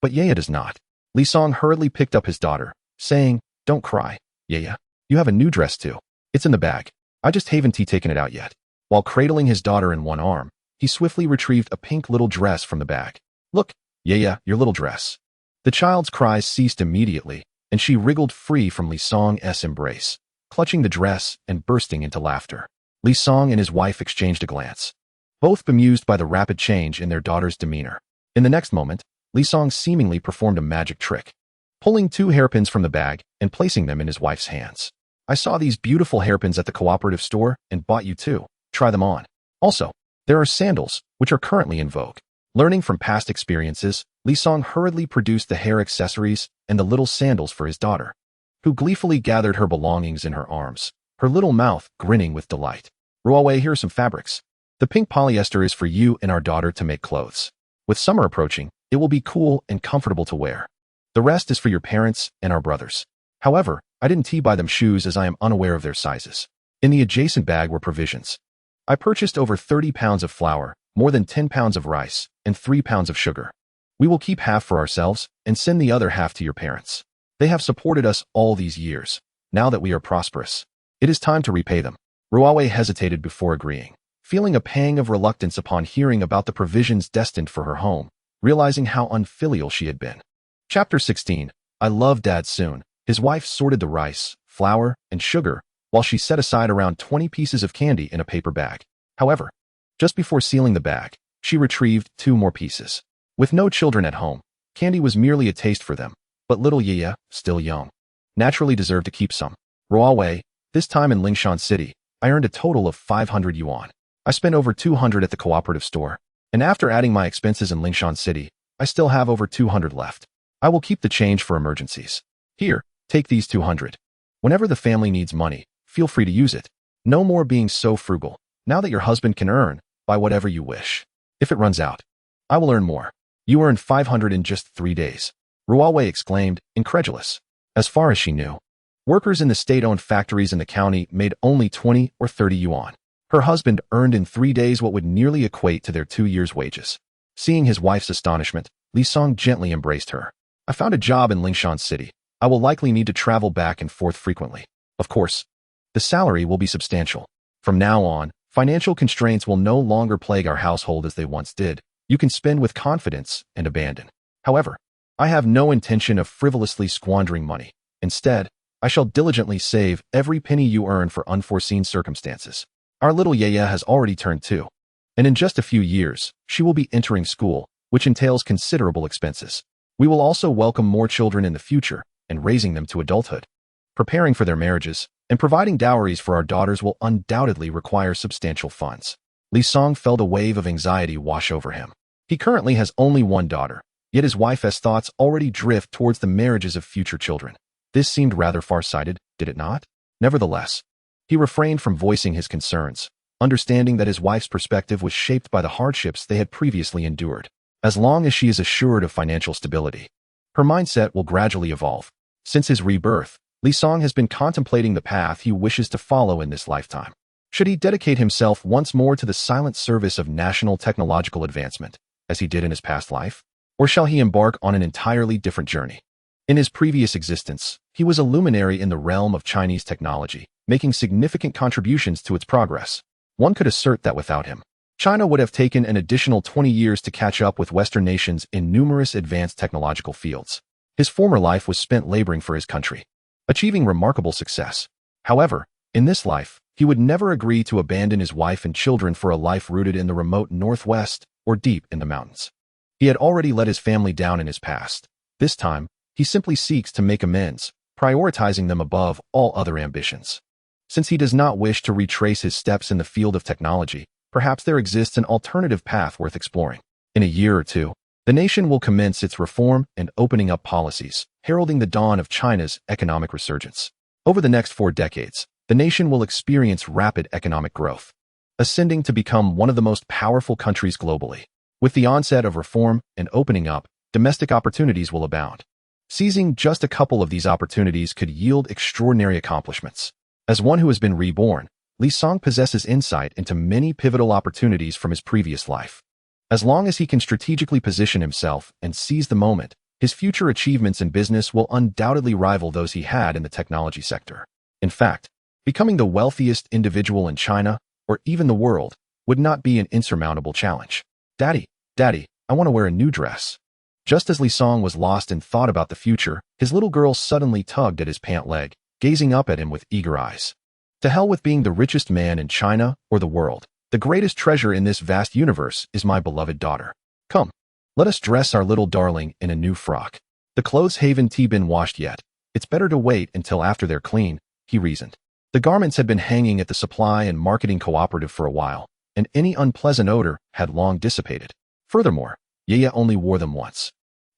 But Yaya does not. Li Song hurriedly picked up his daughter, saying, Don't cry, Yaya. You have a new dress too. It's in the bag. I just haven't taken it out yet. While cradling his daughter in one arm, he swiftly retrieved a pink little dress from the bag. Look, Yaya, your little dress. The child's cries ceased immediately, and she wriggled free from Li Song's embrace, clutching the dress and bursting into laughter. Li Song and his wife exchanged a glance, both bemused by the rapid change in their daughter's demeanor. In the next moment, Li Song seemingly performed a magic trick, pulling 2 hairpins from the bag and placing them in his wife's hands. I saw these beautiful hairpins at the cooperative store and bought you 2. Try them on. Also, there are sandals, which are currently in vogue. Learning from past experiences, Li Song hurriedly produced the hair accessories and the little sandals for his daughter, who gleefully gathered her belongings in her arms, her little mouth grinning with delight. Ruowei, here are some fabrics. The pink polyester is for you and our daughter to make clothes. With summer approaching, it will be cool and comfortable to wear. The rest is for your parents and our brothers. However, I didn't buy them shoes as I am unaware of their sizes. In the adjacent bag were provisions. I purchased over 30 pounds of flour, more than 10 pounds of rice, and 3 pounds of sugar. We will keep half for ourselves and send the other half to your parents. They have supported us all these years. Now that we are prosperous, it is time to repay them. Ruowei hesitated before agreeing, feeling a pang of reluctance upon hearing about the provisions destined for her home, realizing how unfilial she had been. Chapter 16. I love Dad soon. His wife sorted the rice, flour, and sugar, while she set aside around 20 pieces of candy in a paper bag. However, just before sealing the bag, she retrieved 2 more pieces. With no children at home, candy was merely a taste for them, but little Yaya, still young, naturally deserved to keep some. Ruowei, this time in Lingshan City, I earned a total of 500 yuan. I spent over 200 at the cooperative store, and after adding my expenses in Lingshan City, I still have over 200 left. I will keep the change for emergencies. Here, take these 200. Whenever the family needs money, feel free to use it. No more being so frugal. Now that your husband can earn, buy whatever you wish. If it runs out, I will earn more. You earned 500 in just 3 days. Ruowei exclaimed, incredulous. As far as she knew, workers in the state-owned factories in the county made only 20 or 30 yuan. Her husband earned in 3 days what would nearly equate to their 2 years' wages. Seeing his wife's astonishment, Li Song gently embraced her. I found a job in Lingshan City. I will likely need to travel back and forth frequently. Of course, the salary will be substantial. From now on, financial constraints will no longer plague our household as they once did. You can spend with confidence and abandon. However, I have no intention of frivolously squandering money. Instead, I shall diligently save every penny you earn for unforeseen circumstances. Our little Yaya has already turned 2. And in just a few years, she will be entering school, which entails considerable expenses. We will also welcome more children in the future and raising them to adulthood. Preparing for their marriages and providing dowries for our daughters will undoubtedly require substantial funds. Li Song felt a wave of anxiety wash over him. He currently has only one daughter, yet his wife's thoughts already drift towards the marriages of future children. This seemed rather far-sighted, did it not? Nevertheless, he refrained from voicing his concerns, understanding that his wife's perspective was shaped by the hardships they had previously endured. As long as she is assured of financial stability, her mindset will gradually evolve. Since his rebirth, Li Song has been contemplating the path he wishes to follow in this lifetime. Should he dedicate himself once more to the silent service of national technological advancement, as he did in his past life? Or shall he embark on an entirely different journey? In his previous existence, he was a luminary in the realm of Chinese technology, making significant contributions to its progress. One could assert that without him, China would have taken an additional 20 years to catch up with Western nations in numerous advanced technological fields. His former life was spent laboring for his country, achieving remarkable success. However, in this life, he would never agree to abandon his wife and children for a life rooted in the remote northwest or deep in the mountains. He had already let his family down in his past. This time, he simply seeks to make amends, prioritizing them above all other ambitions. Since he does not wish to retrace his steps in the field of technology, perhaps there exists an alternative path worth exploring. In a year or two, the nation will commence its reform and opening up policies, heralding the dawn of China's economic resurgence. Over the next 4 decades, the nation will experience rapid economic growth, ascending to become one of the most powerful countries globally. With the onset of reform and opening up, domestic opportunities will abound. Seizing just a couple of these opportunities could yield extraordinary accomplishments. As one who has been reborn, Li Song possesses insight into many pivotal opportunities from his previous life. As long as he can strategically position himself and seize the moment, his future achievements in business will undoubtedly rival those he had in the technology sector. In fact, becoming the wealthiest individual in China, or even the world, would not be an insurmountable challenge. Daddy, I want to wear a new dress. Just as Li Song was lost in thought about the future, his little girl suddenly tugged at his pant leg, gazing up at him with eager eyes. To hell with being the richest man in China or the world. The greatest treasure in this vast universe is my beloved daughter. Come, let us dress our little darling in a new frock. The clothes haven't been washed yet. It's better to wait until after they're clean, he reasoned. The garments had been hanging at the supply and marketing cooperative for a while, and any unpleasant odor had long dissipated. Furthermore, Yaya only wore them once,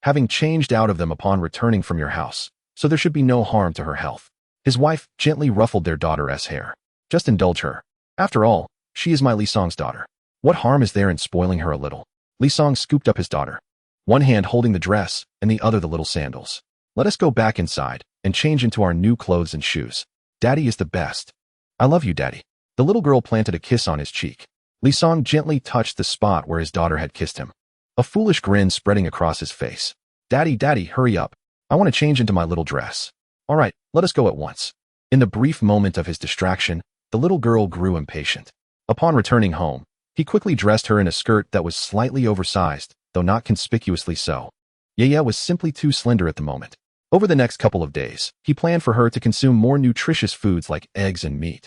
having changed out of them upon returning from your house, so there should be no harm to her health. His wife gently ruffled their daughter's hair. Just indulge her. After all, she is my Li Song's daughter. What harm is there in spoiling her a little? Li Song scooped up his daughter, one hand holding the dress and the other the little sandals. Let us go back inside and change into our new clothes and shoes. Daddy is the best. I love you, Daddy. The little girl planted a kiss on his cheek. Li Song gently touched the spot where his daughter had kissed him, a foolish grin spreading across his face. Daddy, hurry up. I want to change into my little dress. All right, let us go at once. In the brief moment of his distraction, the little girl grew impatient. Upon returning home, he quickly dressed her in a skirt that was slightly oversized, though not conspicuously so. Yaya was simply too slender at the moment. Over the next couple of days, he planned for her to consume more nutritious foods like eggs and meat,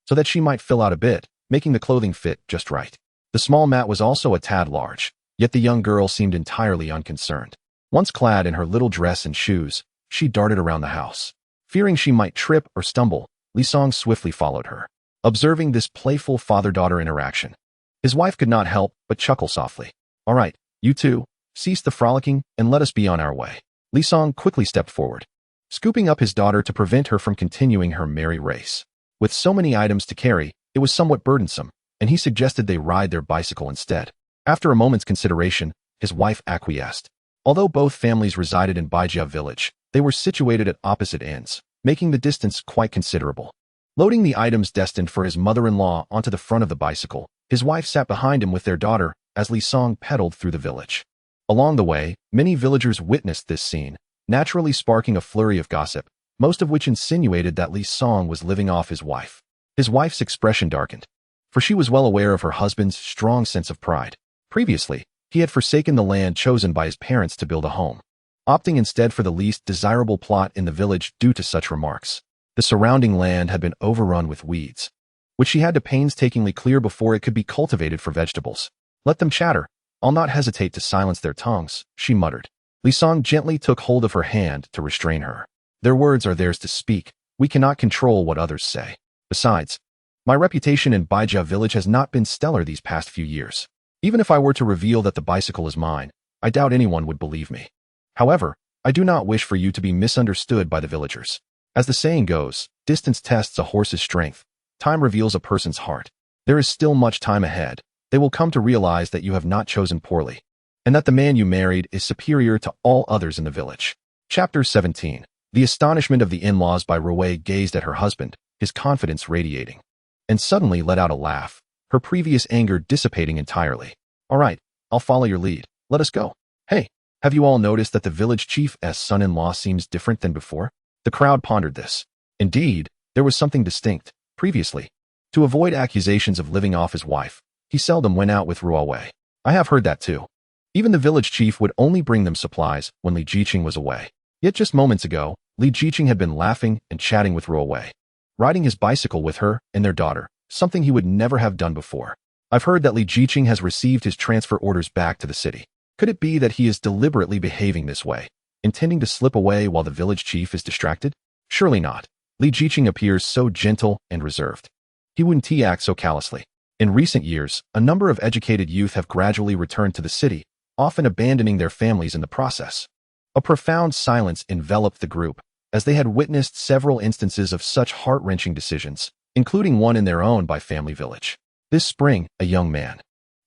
so that she might fill out a bit, making the clothing fit just right. The small mat was also a tad large, yet the young girl seemed entirely unconcerned. Once clad in her little dress and shoes, she darted around the house. Fearing she might trip or stumble, Li Song swiftly followed her. Observing this playful father-daughter interaction, his wife could not help but chuckle softly. All right, you two, cease the frolicking and let us be on our way. Li Song quickly stepped forward, scooping up his daughter to prevent her from continuing her merry race. With so many items to carry, it was somewhat burdensome, and he suggested they ride their bicycle instead. After a moment's consideration, his wife acquiesced. Although both families resided in Baijia village, they were situated at opposite ends, making the distance quite considerable. Loading the items destined for his mother-in-law onto the front of the bicycle, his wife sat behind him with their daughter as Li Song pedaled through the village. Along the way, many villagers witnessed this scene, naturally sparking a flurry of gossip, most of which insinuated that Li Song was living off his wife. His wife's expression darkened, for she was well aware of her husband's strong sense of pride. Previously, he had forsaken the land chosen by his parents to build a home, opting instead for the least desirable plot in the village due to such remarks. The surrounding land had been overrun with weeds, which she had to painstakingly clear before it could be cultivated for vegetables. Let them chatter. I'll not hesitate to silence their tongues, she muttered. Li Song gently took hold of her hand to restrain her. Their words are theirs to speak. We cannot control what others say. Besides, my reputation in Baijia village has not been stellar these past few years. Even if I were to reveal that the bicycle is mine, I doubt anyone would believe me. However, I do not wish for you to be misunderstood by the villagers. As the saying goes, distance tests a horse's strength. Time reveals a person's heart. There is still much time ahead. They will come to realize that you have not chosen poorly, and that the man you married is superior to all others in the village. Chapter 17. The astonishment of the in-laws. Bai Ruowei gazed at her husband, his confidence radiating, and suddenly let out a laugh, her previous anger dissipating entirely. All right, I'll follow your lead. Let us go. Hey, have you all noticed that the village chief's son-in-law seems different than before? The crowd pondered this. Indeed, there was something distinct. Previously, to avoid accusations of living off his wife, he seldom went out with Ruowei. I have heard that too. Even the village chief would only bring them supplies when Li Jiqing was away. Yet just moments ago, Li Jiqing had been laughing and chatting with Ruowei, riding his bicycle with her and their daughter, something he would never have done before. I've heard that Li Jiqing has received his transfer orders back to the city. Could it be that he is deliberately behaving this way, intending to slip away while the village chief is distracted? Surely not. Li Jiqing appears so gentle and reserved. He wouldn't act so callously. In recent years, a number of educated youth have gradually returned to the city, often abandoning their families in the process. A profound silence enveloped the group, as they had witnessed several instances of such heart-wrenching decisions, including one in their own Bai family village. This spring, a young man,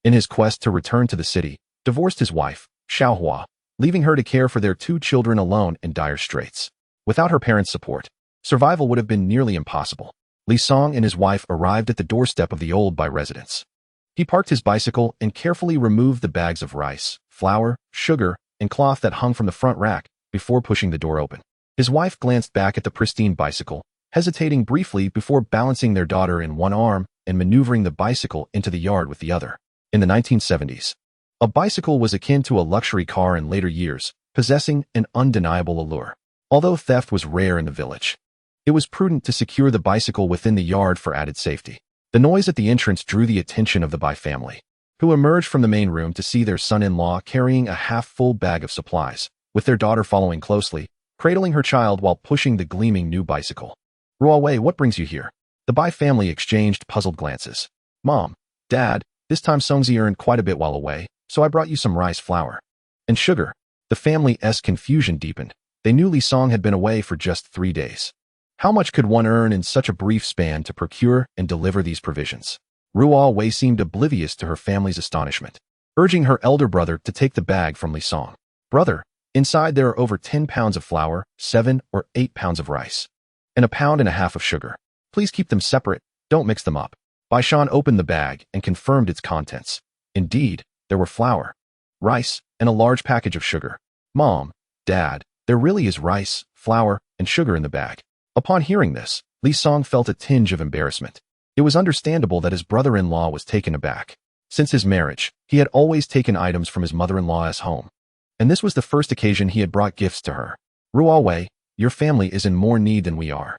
in his quest to return to the city, divorced his wife, Xiaohua, leaving her to care for their 2 children alone in dire straits. Without her parents' support, survival would have been nearly impossible. Li Song and his wife arrived at the doorstep of the old Bai residence. He parked his bicycle and carefully removed the bags of rice, flour, sugar, and cloth that hung from the front rack before pushing the door open. His wife glanced back at the pristine bicycle, hesitating briefly before balancing their daughter in one arm and maneuvering the bicycle into the yard with the other. In the 1970s, a bicycle was akin to a luxury car in later years, possessing an undeniable allure. Although theft was rare in the village, it was prudent to secure the bicycle within the yard for added safety. The noise at the entrance drew the attention of the Bai family, who emerged from the main room to see their son-in-law carrying a half-full bag of supplies, with their daughter following closely, cradling her child while pushing the gleaming new bicycle. Ruowei, what brings you here? The Bai family exchanged puzzled glances. Mom, Dad, this time Songzi earned quite a bit while away, so I brought you some rice flour and sugar. The family's confusion deepened. They knew Li Song had been away for just 3 days. How much could one earn in such a brief span to procure and deliver these provisions? Ruowei seemed oblivious to her family's astonishment, urging her elder brother to take the bag from Li Song. Brother, inside there are over 10 pounds of flour, 7 or 8 pounds of rice, and 1.5 pounds of sugar. Please keep them separate, don't mix them up. Bai Shan opened the bag and confirmed its contents. Indeed, there were flour, rice, and a large package of sugar. Mom, Dad, there really is rice, flour, and sugar in the bag. Upon hearing this, Li Song felt a tinge of embarrassment. It was understandable that his brother-in-law was taken aback. Since his marriage, he had always taken items from his mother-in-law's home, and this was the first occasion he had brought gifts to her. Ruowei, your family is in more need than we are.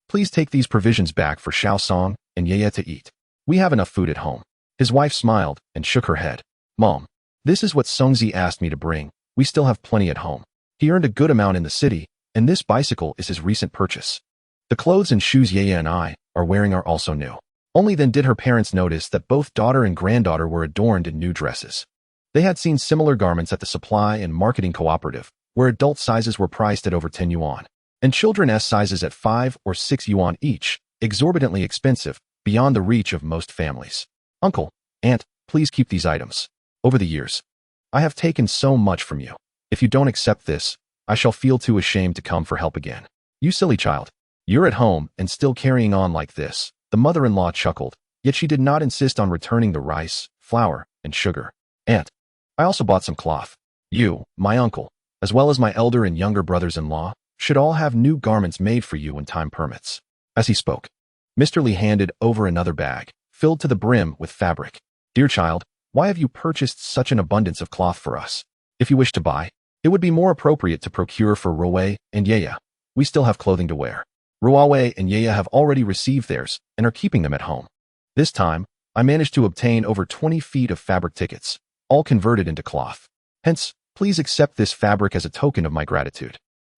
Please take these provisions back for Xiao Song and Yeye to eat. We have enough food at home. His wife smiled and shook her head. Mom, this is what Songzi asked me to bring. We still have plenty at home. He earned a good amount in the city, and this bicycle is his recent purchase. The clothes and shoes Yeye and I are wearing are also new. Only then did her parents notice that both daughter and granddaughter were adorned in new dresses. They had seen similar garments at the supply and marketing cooperative, where adult sizes were priced at over 10 yuan, and children's sizes at 5 or 6 yuan each, exorbitantly expensive, beyond the reach of most families. Uncle, Aunt, please keep these items. Over the years, I have taken so much from you. If you don't accept this, I shall feel too ashamed to come for help again. You silly child. You're at home and still carrying on like this. The mother-in-law chuckled, yet she did not insist on returning the rice, flour, and sugar. Aunt, I also bought some cloth. You, my uncle, as well as my elder and younger brothers-in-law, should all have new garments made for you when time permits. As he spoke, Mr. Lee handed over another bag, filled to the brim with fabric. Dear child, why have you purchased such an abundance of cloth for us? If you wish to buy, it would be more appropriate to procure for Ruowei and Yaya. We still have clothing to wear. Ruowei and Yaya have already received theirs and are keeping them at home. This time, I managed to obtain over 20 feet of fabric tickets, all converted into cloth. Hence, please accept this fabric as a token of my gratitude.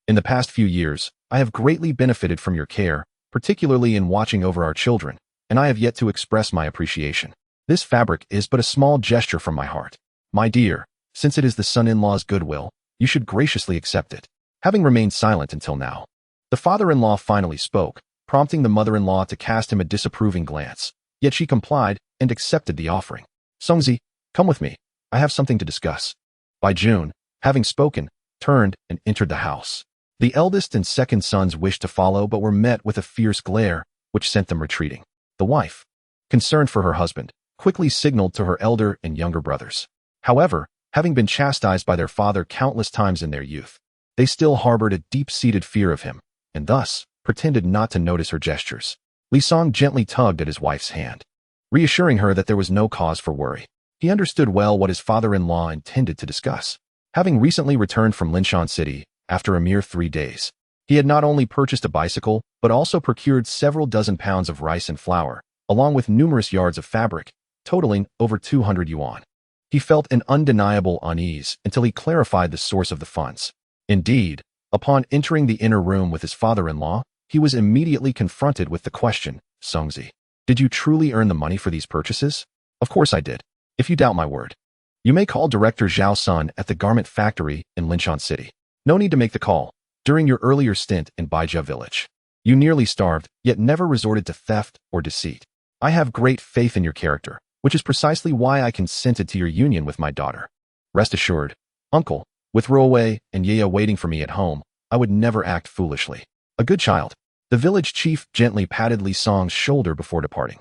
In the past few years, I have greatly benefited from your care, particularly in watching over our children, and I have yet to express my appreciation. This fabric is but a small gesture from my heart. My dear, since it is the son-in-law's goodwill, you should graciously accept it. Having remained silent until now, the father-in-law finally spoke, prompting the mother-in-law to cast him a disapproving glance. Yet she complied and accepted the offering. Songzi, come with me. I have something to discuss. Bai Jun, having spoken, turned and entered the house. The eldest and second sons wished to follow but were met with a fierce glare, which sent them retreating. The wife, concerned for her husband, quickly signaled to her elder and younger brothers. However, having been chastised by their father countless times in their youth, they still harbored a deep-seated fear of him, and thus pretended not to notice her gestures. Li Song gently tugged at his wife's hand, reassuring her that there was no cause for worry. He understood well what his father-in-law intended to discuss. Having recently returned from Linshan City, after a mere 3 days, he had not only purchased a bicycle, but also procured several dozen pounds of rice and flour, along with numerous yards of fabric, totaling over 200 yuan. He felt an undeniable unease until he clarified the source of the funds. Indeed, upon entering the inner room with his father-in-law, he was immediately confronted with the question, Songzi, did you truly earn the money for these purchases? Of course I did. If you doubt my word, you may call Director Zhao Sun at the garment factory in Linshan City. No need to make the call. During your earlier stint in Baijia village, you nearly starved, yet never resorted to theft or deceit. I have great faith in your character, which is precisely why I consented to your union with my daughter. Rest assured, uncle, with Ruowei and Yaya waiting for me at home, I would never act foolishly. A good child. The village chief gently patted Li Song's shoulder before departing.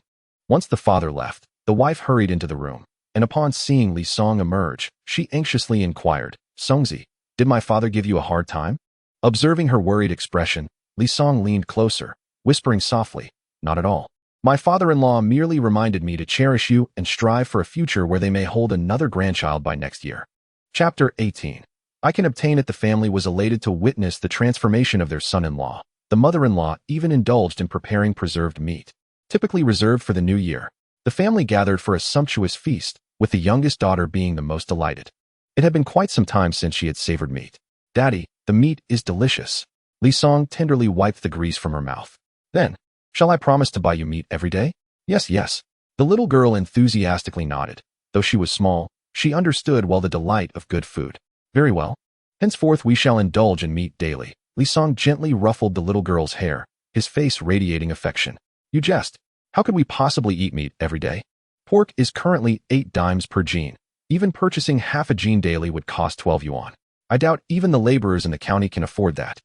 Once the father left, the wife hurried into the room, and upon seeing Li Song emerge, she anxiously inquired, Songzi, did my father give you a hard time? Observing her worried expression, Li Song leaned closer, whispering softly, not at all. My father-in-law merely reminded me to cherish you and strive for a future where they may hold another grandchild by next year. Chapter 18. I can obtain it. The family was elated to witness the transformation of their son-in-law. The mother-in-law even indulged in preparing preserved meat, typically reserved for the new year. The family gathered for a sumptuous feast, with the youngest daughter being the most delighted. It had been quite some time since she had savored meat. Daddy, the meat is delicious. Li Song tenderly wiped the grease from her mouth. Then, shall I promise to buy you meat every day? Yes, yes. The little girl enthusiastically nodded. Though she was small, she understood well the delight of good food. Very well. Henceforth we shall indulge in meat daily. Li Song gently ruffled the little girl's hair, his face radiating affection. You jest. How could we possibly eat meat every day? Pork is currently 8 dimes per jean. Even purchasing half a jean daily would cost 12 yuan. I doubt even the laborers in the county can afford that.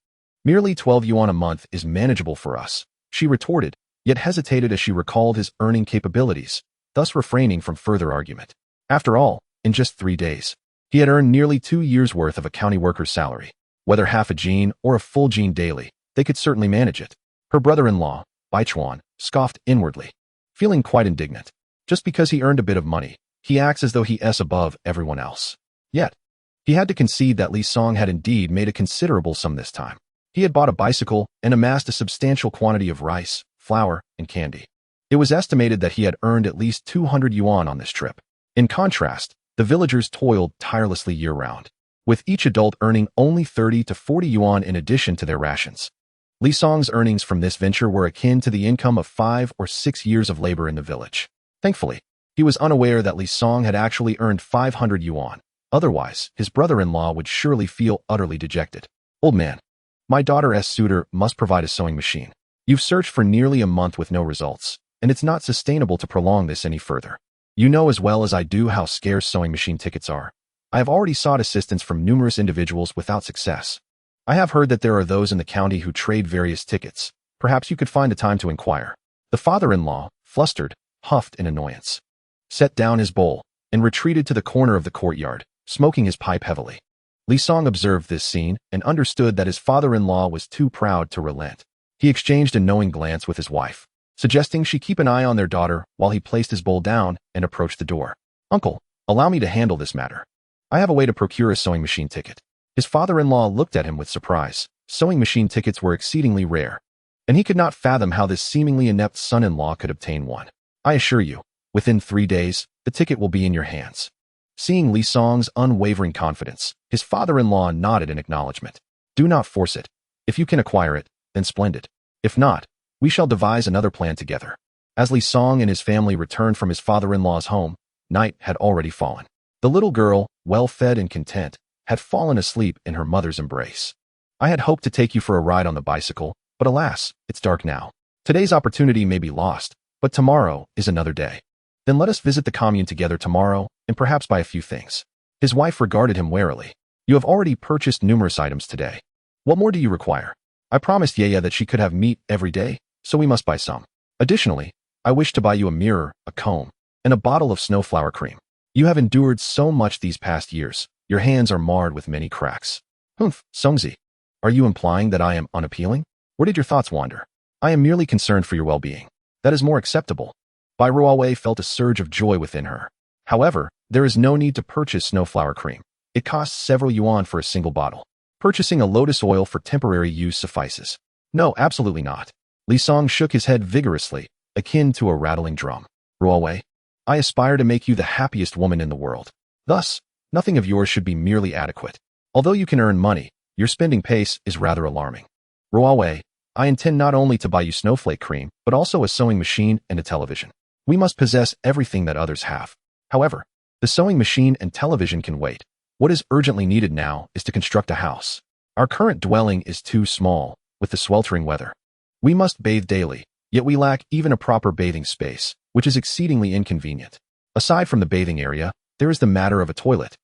Merely 12 yuan a month is manageable for us, she retorted, yet hesitated as she recalled his earning capabilities, thus refraining from further argument. After all, in just 3 days, he had earned nearly 2 years' worth of a county worker's salary. Whether half a jean or a full jean daily, they could certainly manage it. Her brother-in-law, Bai Chuan, scoffed inwardly, feeling quite indignant. Just because he earned a bit of money, he acts as though he is above everyone else. Yet, he had to concede that Li Song had indeed made a considerable sum this time. He had bought a bicycle and amassed a substantial quantity of rice, flour, and candy. It was estimated that he had earned at least 200 yuan on this trip. In contrast, the villagers toiled tirelessly year-round, with each adult earning only 30 to 40 yuan in addition to their rations. Li Song's earnings from this venture were akin to the income of 5 or 6 years of labor in the village. Thankfully, he was unaware that Li Song had actually earned 500 yuan. Otherwise, his brother-in-law would surely feel utterly dejected. Old man, my daughter's suitor must provide a sewing machine. You've searched for nearly a month with no results, and it's not sustainable to prolong this any further. You know as well as I do how scarce sewing machine tickets are. I have already sought assistance from numerous individuals without success. I have heard that there are those in the county who trade various tickets. Perhaps you could find a time to inquire. The father-in-law, flustered, huffed in annoyance, set down his bowl, and retreated to the corner of the courtyard, smoking his pipe heavily. Li Song observed this scene and understood that his father-in-law was too proud to relent. He exchanged a knowing glance with his wife, suggesting she keep an eye on their daughter while he placed his bowl down and approached the door. "Uncle, allow me to handle this matter. I have a way to procure a sewing machine ticket." His father-in-law looked at him with surprise. Sewing machine tickets were exceedingly rare, and he could not fathom how this seemingly inept son-in-law could obtain one. "I assure you, within 3 days, the ticket will be in your hands." Seeing Li Song's unwavering confidence, his father-in-law nodded in acknowledgement. "Do not force it. If you can acquire it, then splendid. If not, we shall devise another plan together." As Li Song and his family returned from his father-in-law's home, night had already fallen. The little girl, well-fed and content, had fallen asleep in her mother's embrace. "I had hoped to take you for a ride on the bicycle, but alas, it's dark now. Today's opportunity may be lost, but tomorrow is another day. Then let us visit the commune together tomorrow and perhaps buy a few things." His wife regarded him warily. "You have already purchased numerous items today. What more do you require?" "I promised Yaya that she could have meat every day, so we must buy some. Additionally, I wish to buy you a mirror, a comb, and a bottle of snowflower cream. You have endured so much these past years. Your hands are marred with many cracks." "Humph, Songzi. Are you implying that I am unappealing? Where did your thoughts wander?" "I am merely concerned for your well-being. That is more acceptable." Bai Ruowei felt a surge of joy within her. "However, there is no need to purchase snowflower cream. It costs several yuan for a single bottle. Purchasing a lotus oil for temporary use suffices." "No, absolutely not." Li Song shook his head vigorously, akin to a rattling drum. "Ruowei, I aspire to make you the happiest woman in the world. Thus, nothing of yours should be merely adequate. Although you can earn money, your spending pace is rather alarming. Ruowei, I intend not only to buy you snowflake cream, but also a sewing machine and a television. We must possess everything that others have. However, the sewing machine and television can wait. What is urgently needed now is to construct a house. Our current dwelling is too small, with the sweltering weather. We must bathe daily, yet we lack even a proper bathing space, which is exceedingly inconvenient. Aside from the bathing area, there is the matter of a toilet."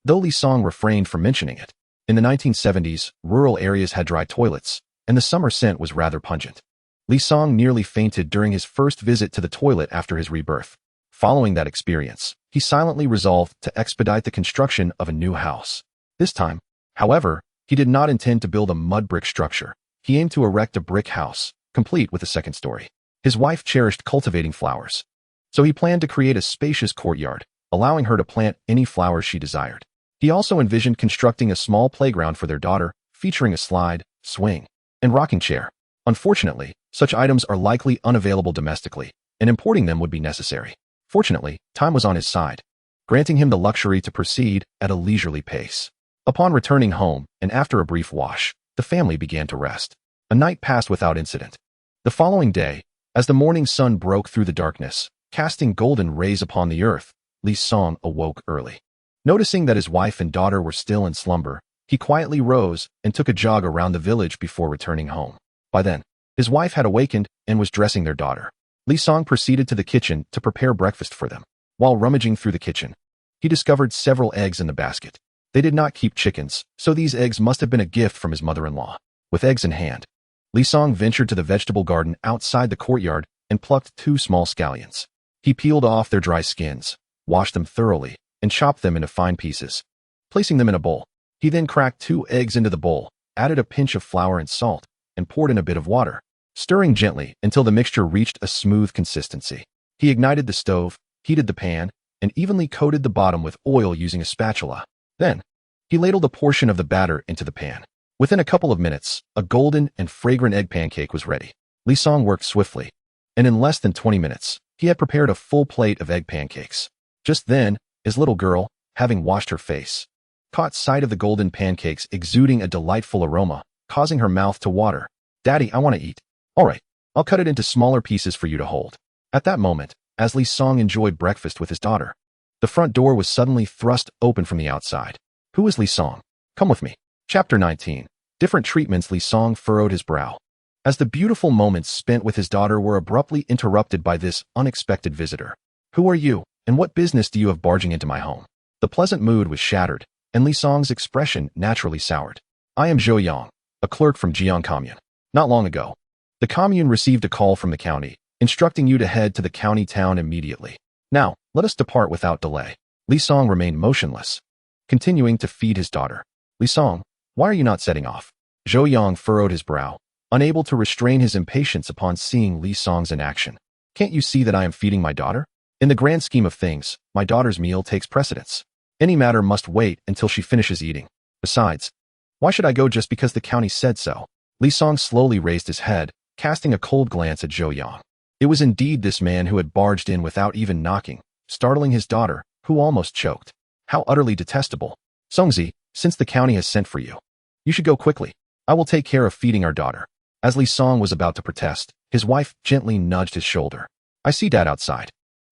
Though Li Song refrained from mentioning it, in the 1970s, rural areas had dry toilets, and the summer scent was rather pungent. Li Song nearly fainted during his first visit to the toilet after his rebirth. Following that experience, he silently resolved to expedite the construction of a new house. This time, however, he did not intend to build a mud brick structure. He aimed to erect a brick house, complete with a second story. His wife cherished cultivating flowers, so he planned to create a spacious courtyard, allowing her to plant any flowers she desired. He also envisioned constructing a small playground for their daughter, featuring a slide, swing, and rocking chair. Unfortunately, such items are likely unavailable domestically, and importing them would be necessary. Fortunately, time was on his side, granting him the luxury to proceed at a leisurely pace. Upon returning home, and after a brief wash, the family began to rest. A night passed without incident. The following day, as the morning sun broke through the darkness, casting golden rays upon the earth, Li Song awoke early. Noticing that his wife and daughter were still in slumber, he quietly rose and took a jog around the village before returning home. By then, his wife had awakened and was dressing their daughter. Li Song proceeded to the kitchen to prepare breakfast for them. While rummaging through the kitchen, he discovered several eggs in the basket. They did not keep chickens, so these eggs must have been a gift from his mother-in-law. With eggs in hand, Li Song ventured to the vegetable garden outside the courtyard and plucked 2 small scallions. He peeled off their dry skins, washed them thoroughly, and chopped them into fine pieces. Placing them in a bowl, he then cracked 2 eggs into the bowl, added a pinch of flour and salt, and poured in a bit of water, stirring gently until the mixture reached a smooth consistency. He ignited the stove, heated the pan, and evenly coated the bottom with oil using a spatula. Then, he ladled a portion of the batter into the pan. Within a couple of minutes, a golden and fragrant egg pancake was ready. Li Song worked swiftly, and in less than 20 minutes, he had prepared a full plate of egg pancakes. Just then, his little girl, having washed her face, caught sight of the golden pancakes exuding a delightful aroma, causing her mouth to water. "Daddy, I want to eat." "All right, I'll cut it into smaller pieces for you to hold." At that moment, as Li Song enjoyed breakfast with his daughter, the front door was suddenly thrust open from the outside. "Who is Li Song? Come with me." Chapter 19. Different treatments. Li Song furrowed his brow, as the beautiful moments spent with his daughter were abruptly interrupted by this unexpected visitor. "Who are you?" And what business do you have barging into my home? The pleasant mood was shattered, and Li Song's expression naturally soured. I am Zhou Yang, a clerk from Jiang Commune. Not long ago, the commune received a call from the county, instructing you to head to the county town immediately. Now, let us depart without delay. Li Song remained motionless, continuing to feed his daughter. Li Song, why are you not setting off? Zhou Yang furrowed his brow, unable to restrain his impatience upon seeing Li Song's inaction. Can't you see that I am feeding my daughter? In the grand scheme of things, my daughter's meal takes precedence. Any matter must wait until she finishes eating. Besides, why should I go just because the county said so? Li Song slowly raised his head, casting a cold glance at Zhou Yang. It was indeed this man who had barged in without even knocking, startling his daughter, who almost choked. How utterly detestable. Songzi, since the county has sent for you, you should go quickly. I will take care of feeding our daughter. As Li Song was about to protest, his wife gently nudged his shoulder. I see Dad outside.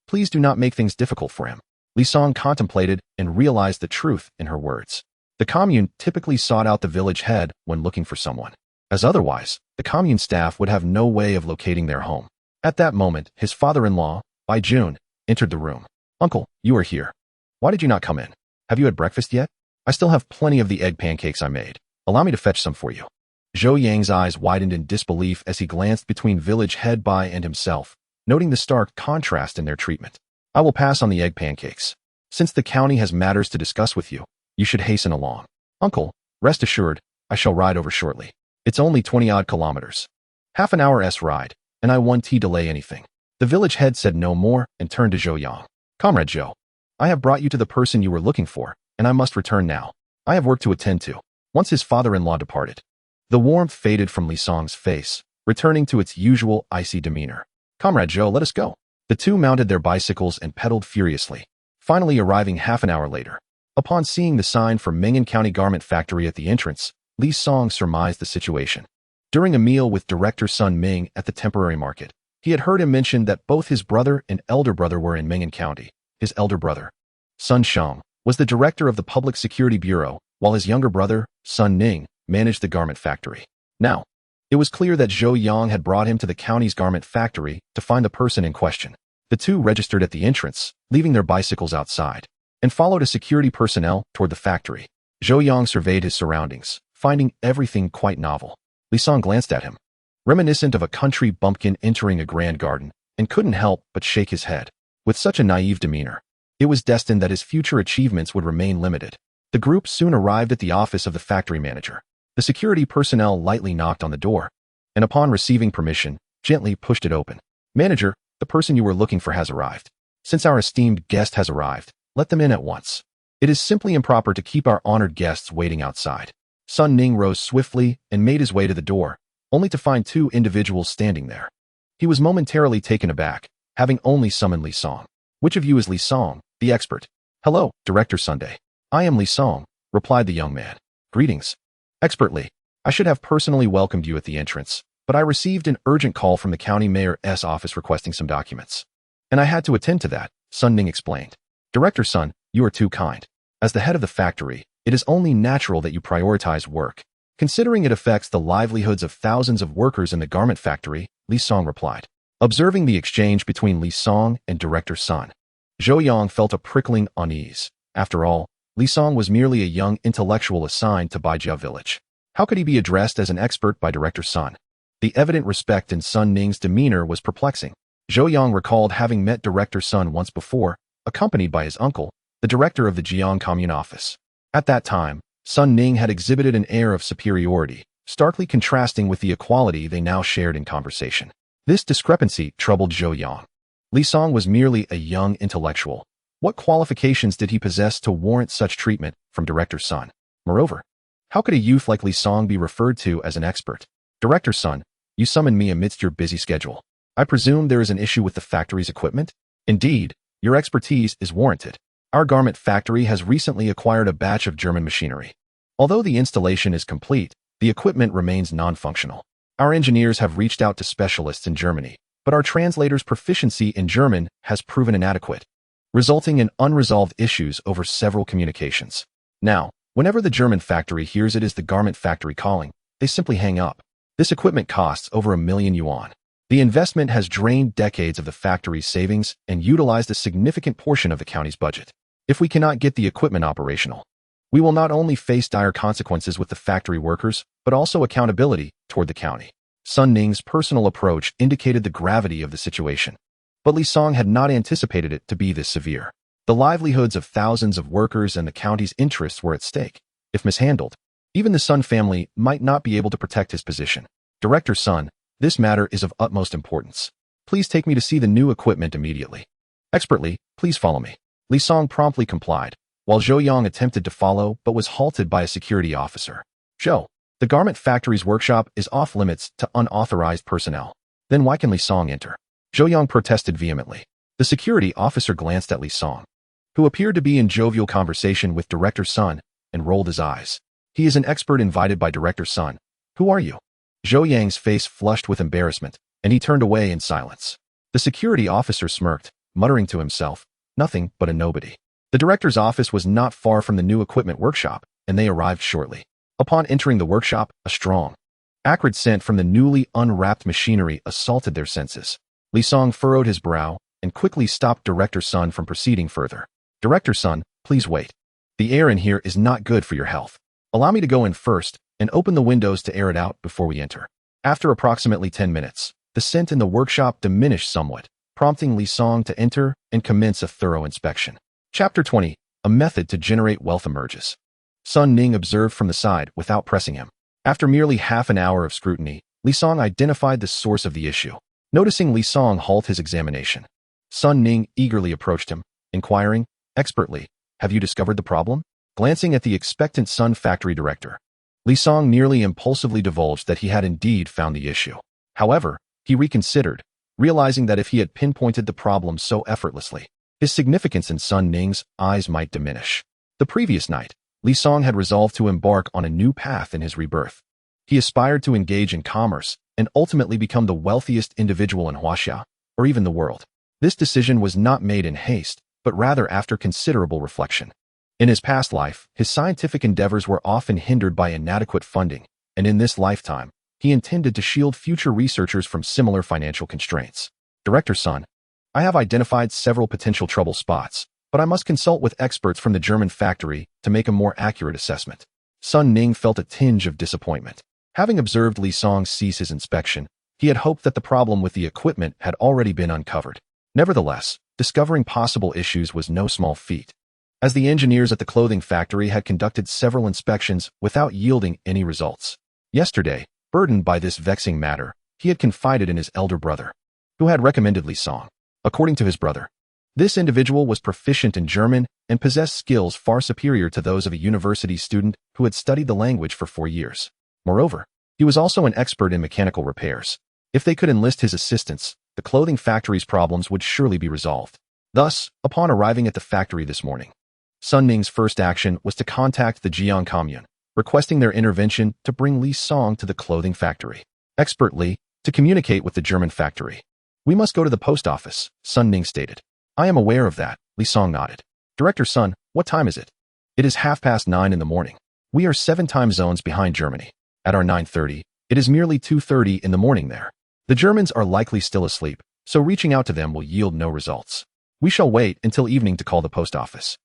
Please do not make things difficult for him. Li Song contemplated and realized the truth in her words. The commune typically sought out the village head when looking for someone, as otherwise, the commune staff would have no way of locating their home. At that moment, his father-in-law, Bai Jun, entered the room. Uncle, you are here. Why did you not come in? Have you had breakfast yet? I still have plenty of the egg pancakes I made. Allow me to fetch some for you. Zhou Yang's eyes widened in disbelief as he glanced between village head Bai and himself, noting the stark contrast in their treatment. I will pass on the egg pancakes. Since the county has matters to discuss with you, you should hasten along. Uncle, rest assured, I shall ride over shortly. It's only 20-odd kilometers. Half an hour's ride, and I won't delay anything. The village head said no more and turned to Zhou Yang. Comrade Zhou, I have brought you to the person you were looking for, and I must return now. I have work to attend to. Once his father-in-law departed, the warmth faded from Li Song's face, returning to its usual icy demeanor. Comrade Zhou, let us go. The two mounted their bicycles and pedaled furiously, finally arriving half an hour later. Upon seeing the sign for Meng'an County Garment Factory at the entrance, Li Song surmised the situation. During a meal with Director Sun Ming at the temporary market, he had heard him mention that both his brother and elder brother were in Meng'an County. His elder brother, Sun Shang, was the director of the Public Security Bureau, while his younger brother, Sun Ning, managed the garment factory. Now, it was clear that Zhou Yang had brought him to the county's garment factory to find the person in question. The two registered at the entrance, leaving their bicycles outside, and followed a security personnel toward the factory. Zhou Yang surveyed his surroundings, finding everything quite novel. Li Song glanced at him, reminiscent of a country bumpkin entering a grand garden, and couldn't help but shake his head. With such a naive demeanor, it was destined that his future achievements would remain limited. The group soon arrived at the office of the factory manager. The security personnel lightly knocked on the door, and upon receiving permission, gently pushed it open. Manager, the person you were looking for has arrived. Since our esteemed guest has arrived, let them in at once. It is simply improper to keep our honored guests waiting outside. Sun Ning rose swiftly and made his way to the door, only to find two individuals standing there. He was momentarily taken aback, having only summoned Li Song. Which of you is Li Song, the expert? Hello, Director Sunday. I am Li Song, replied the young man. Greetings. Expertly, I should have personally welcomed you at the entrance, but I received an urgent call from the county mayor's office requesting some documents, and I had to attend to that, Sun Ning explained. Director Sun, you are too kind. As the head of the factory, it is only natural that you prioritize work, considering it affects the livelihoods of thousands of workers in the garment factory, Li Song replied. Observing the exchange between Li Song and Director Sun, Zhou Yang felt a prickling unease. After all, Li Song was merely a young intellectual assigned to Baijia village. How could he be addressed as an expert by Director Sun? The evident respect in Sun Ning's demeanor was perplexing. Zhou Yang recalled having met Director Sun once before, accompanied by his uncle, the director of the Jiang Commune office. At that time, Sun Ning had exhibited an air of superiority, starkly contrasting with the equality they now shared in conversation. This discrepancy troubled Zhou Yang. Li Song was merely a young intellectual. What qualifications did he possess to warrant such treatment from Director Sun? Moreover, how could a youth like Li Song be referred to as an expert? Director Sun, you summoned me amidst your busy schedule. I presume there is an issue with the factory's equipment? Indeed, your expertise is warranted. Our garment factory has recently acquired a batch of German machinery. Although the installation is complete, the equipment remains non-functional. Our engineers have reached out to specialists in Germany, but our translator's proficiency in German has proven inadequate, resulting in unresolved issues over several communications. Now, whenever the German factory hears it is the garment factory calling, they simply hang up. This equipment costs over 1 million yuan. The investment has drained decades of the factory's savings and utilized a significant portion of the county's budget. If we cannot get the equipment operational, we will not only face dire consequences with the factory workers, but also accountability toward the county. Sun Ning's personal approach indicated the gravity of the situation. But Li Song had not anticipated it to be this severe. The livelihoods of thousands of workers and the county's interests were at stake. If mishandled, even the Sun family might not be able to protect his position. Director Sun, this matter is of utmost importance. Please take me to see the new equipment immediately. Expertly, please follow me. Li Song promptly complied, while Zhou Yang attempted to follow but was halted by a security officer. Zhou, the garment factory's workshop is off limits to unauthorized personnel. Then why can Li Song enter? Zhou Yang protested vehemently. The security officer glanced at Li Song, who appeared to be in jovial conversation with Director Sun, and rolled his eyes. He is an expert invited by Director Sun. Who are you? Zhou Yang's face flushed with embarrassment, and he turned away in silence. The security officer smirked, muttering to himself, nothing but a nobody. The director's office was not far from the new equipment workshop, and they arrived shortly. Upon entering the workshop, a strong, acrid scent from the newly unwrapped machinery assaulted their senses. Li Song furrowed his brow and quickly stopped Director Sun from proceeding further. Director Sun, please wait. The air in here is not good for your health. Allow me to go in first and open the windows to air it out before we enter. After approximately 10 minutes, the scent in the workshop diminished somewhat, prompting Li Song to enter and commence a thorough inspection. Chapter 20. A method to generate wealth emerges. Sun Ning observed from the side without pressing him. After merely half an hour of scrutiny, Li Song identified the source of the issue. Noticing Li Song halt his examination, Sun Ning eagerly approached him, inquiring, expertly, have you discovered the problem? Glancing at the expectant Sun factory director, Li Song nearly impulsively divulged that he had indeed found the issue. However, he reconsidered, realizing that if he had pinpointed the problem so effortlessly, his significance in Sun Ning's eyes might diminish. The previous night, Li Song had resolved to embark on a new path in his rebirth. He aspired to engage in commerce and ultimately become the wealthiest individual in Huaxia, or even the world. This decision was not made in haste, but rather after considerable reflection. In his past life, his scientific endeavors were often hindered by inadequate funding, and in this lifetime, he intended to shield future researchers from similar financial constraints. Director Sun, I have identified several potential trouble spots, but I must consult with experts from the German factory to make a more accurate assessment. Sun Ning felt a tinge of disappointment. Having observed Li Song cease his inspection, he had hoped that the problem with the equipment had already been uncovered. Nevertheless, discovering possible issues was no small feat, as the engineers at the clothing factory had conducted several inspections without yielding any results. Yesterday, burdened by this vexing matter, he had confided in his elder brother, who had recommended Li Song. According to his brother, this individual was proficient in German and possessed skills far superior to those of a university student who had studied the language for 4 years. Moreover, he was also an expert in mechanical repairs. If they could enlist his assistance, the clothing factory's problems would surely be resolved. Thus, upon arriving at the factory this morning, Sun Ning's first action was to contact the Jiang commune, requesting their intervention to bring Li Song to the clothing factory. Expertly, to communicate with the German factory. We must go to the post office, Sun Ning stated. I am aware of that, Li Song nodded. Director Sun, what time is it? It is 9:30 in the morning. We are 7 time zones behind Germany. At our 9:30, it is merely 2:30 in the morning there. The Germans are likely still asleep, so reaching out to them will yield no results. We shall wait until evening to call the post office.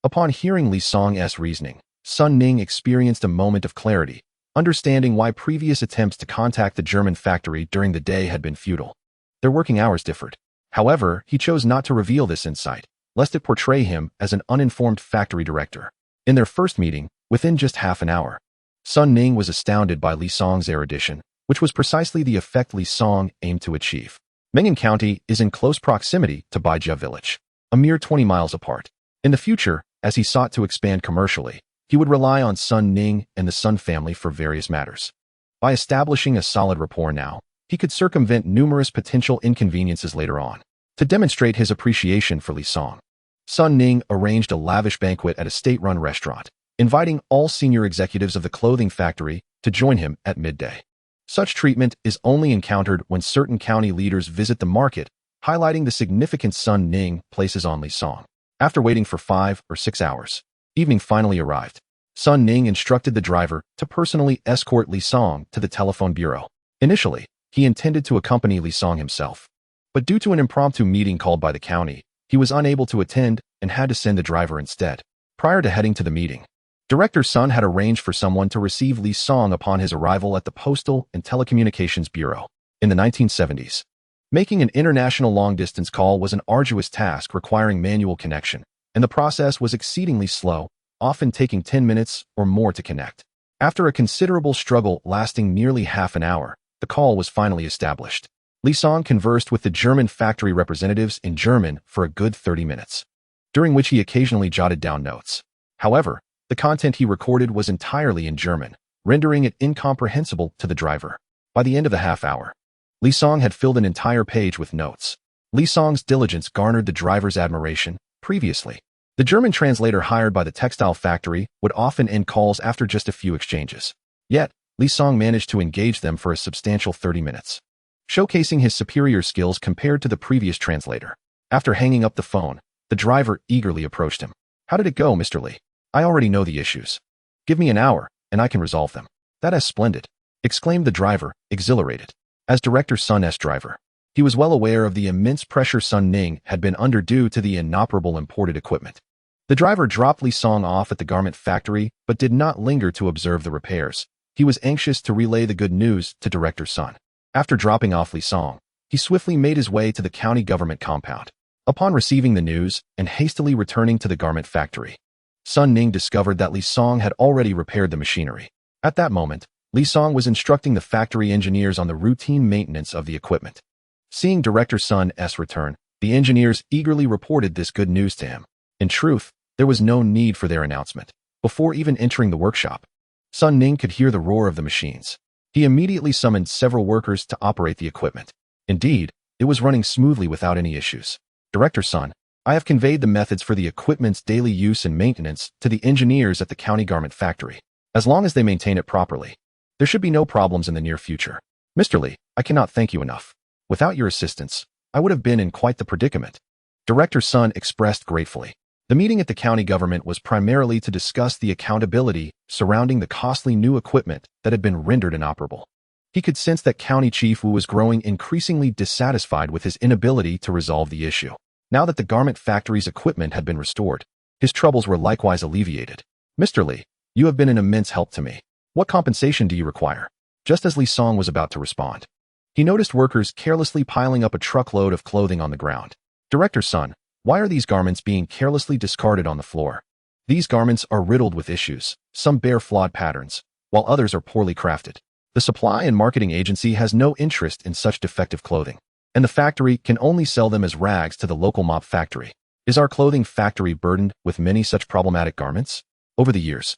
Upon hearing Li Song's reasoning, Sun Ning experienced a moment of clarity, understanding why previous attempts to contact the German factory during the day had been futile. Their working hours differed. However, he chose not to reveal this insight, lest it portray him as an uninformed factory director. In their first meeting, within just half an hour, Sun Ning was astounded by Li Song's erudition, which was precisely the effect Li Song aimed to achieve. Mengan County is in close proximity to Baijia village, a mere 20 miles apart. In the future, as he sought to expand commercially, he would rely on Sun Ning and the Sun family for various matters. By establishing a solid rapport now, he could circumvent numerous potential inconveniences later on. To demonstrate his appreciation for Li Song, Sun Ning arranged a lavish banquet at a state-run restaurant, inviting all senior executives of the clothing factory to join him at midday. Such treatment is only encountered when certain county leaders visit the market, highlighting the significance Sun Ning places on Li Song. After waiting for 5 or 6 hours, evening finally arrived. Sun Ning instructed the driver to personally escort Li Song to the telephone bureau. Initially, He intended to accompany Li Song himself. But due to an impromptu meeting called by the county, he was unable to attend and had to send the driver instead. Prior to heading to the meeting, Director Sun had arranged for someone to receive Li Song upon his arrival at the Postal and Telecommunications Bureau. In the 1970s, making an international long-distance call was an arduous task requiring manual connection, and the process was exceedingly slow, often taking 10 minutes or more to connect. After a considerable struggle lasting nearly half an hour, the call was finally established. Li Song conversed with the German factory representatives in German for a good 30 minutes, during which he occasionally jotted down notes. However, the content he recorded was entirely in German, rendering it incomprehensible to the driver. By the end of the half hour, Li Song had filled an entire page with notes. Li Song's diligence garnered the driver's admiration. Previously, the German translator hired by the textile factory would often end calls after just a few exchanges. Yet, Li Song managed to engage them for a substantial 30 minutes, showcasing his superior skills compared to the previous translator. After hanging up the phone, the driver eagerly approached him. "How did it go, Mr. Li? I already know the issues. Give me an hour, and I can resolve them." "That is splendid," exclaimed the driver, exhilarated. As Director Sun's driver, he was well aware of the immense pressure Sun Ning had been under due to the inoperable imported equipment. The driver dropped Li Song off at the garment factory, but did not linger to observe the repairs. He was anxious to relay the good news to Director Sun. After dropping off Li Song, he swiftly made his way to the county government compound. Upon receiving the news and hastily returning to the garment factory, Sun Ning discovered that Li Song had already repaired the machinery. At that moment, Li Song was instructing the factory engineers on the routine maintenance of the equipment. Seeing Director Sun's return, the engineers eagerly reported this good news to him. In truth, there was no need for their announcement. Before even entering the workshop, Sun Ning could hear the roar of the machines. He immediately summoned several workers to operate the equipment. Indeed, it was running smoothly without any issues. "Director Sun, I have conveyed the methods for the equipment's daily use and maintenance to the engineers at the county garment factory. As long as they maintain it properly, there should be no problems in the near future. Mr. Li, I cannot thank you enough. Without your assistance, I would have been in quite the predicament." Director Sun expressed gratefully. The meeting at the county government was primarily to discuss the accountability surrounding the costly new equipment that had been rendered inoperable. He could sense that County Chief Wu was growing increasingly dissatisfied with his inability to resolve the issue. Now that the garment factory's equipment had been restored, his troubles were likewise alleviated. "Mr. Li, you have been an immense help to me. What compensation do you require?" Just as Li Song was about to respond, he noticed workers carelessly piling up a truckload of clothing on the ground. "Director Sun, why are these garments being carelessly discarded on the floor? These garments are riddled with issues. Some bear flawed patterns, while others are poorly crafted. The supply and marketing agency has no interest in such defective clothing, and the factory can only sell them as rags to the local mop factory. Is our clothing factory burdened with many such problematic garments? Over the years,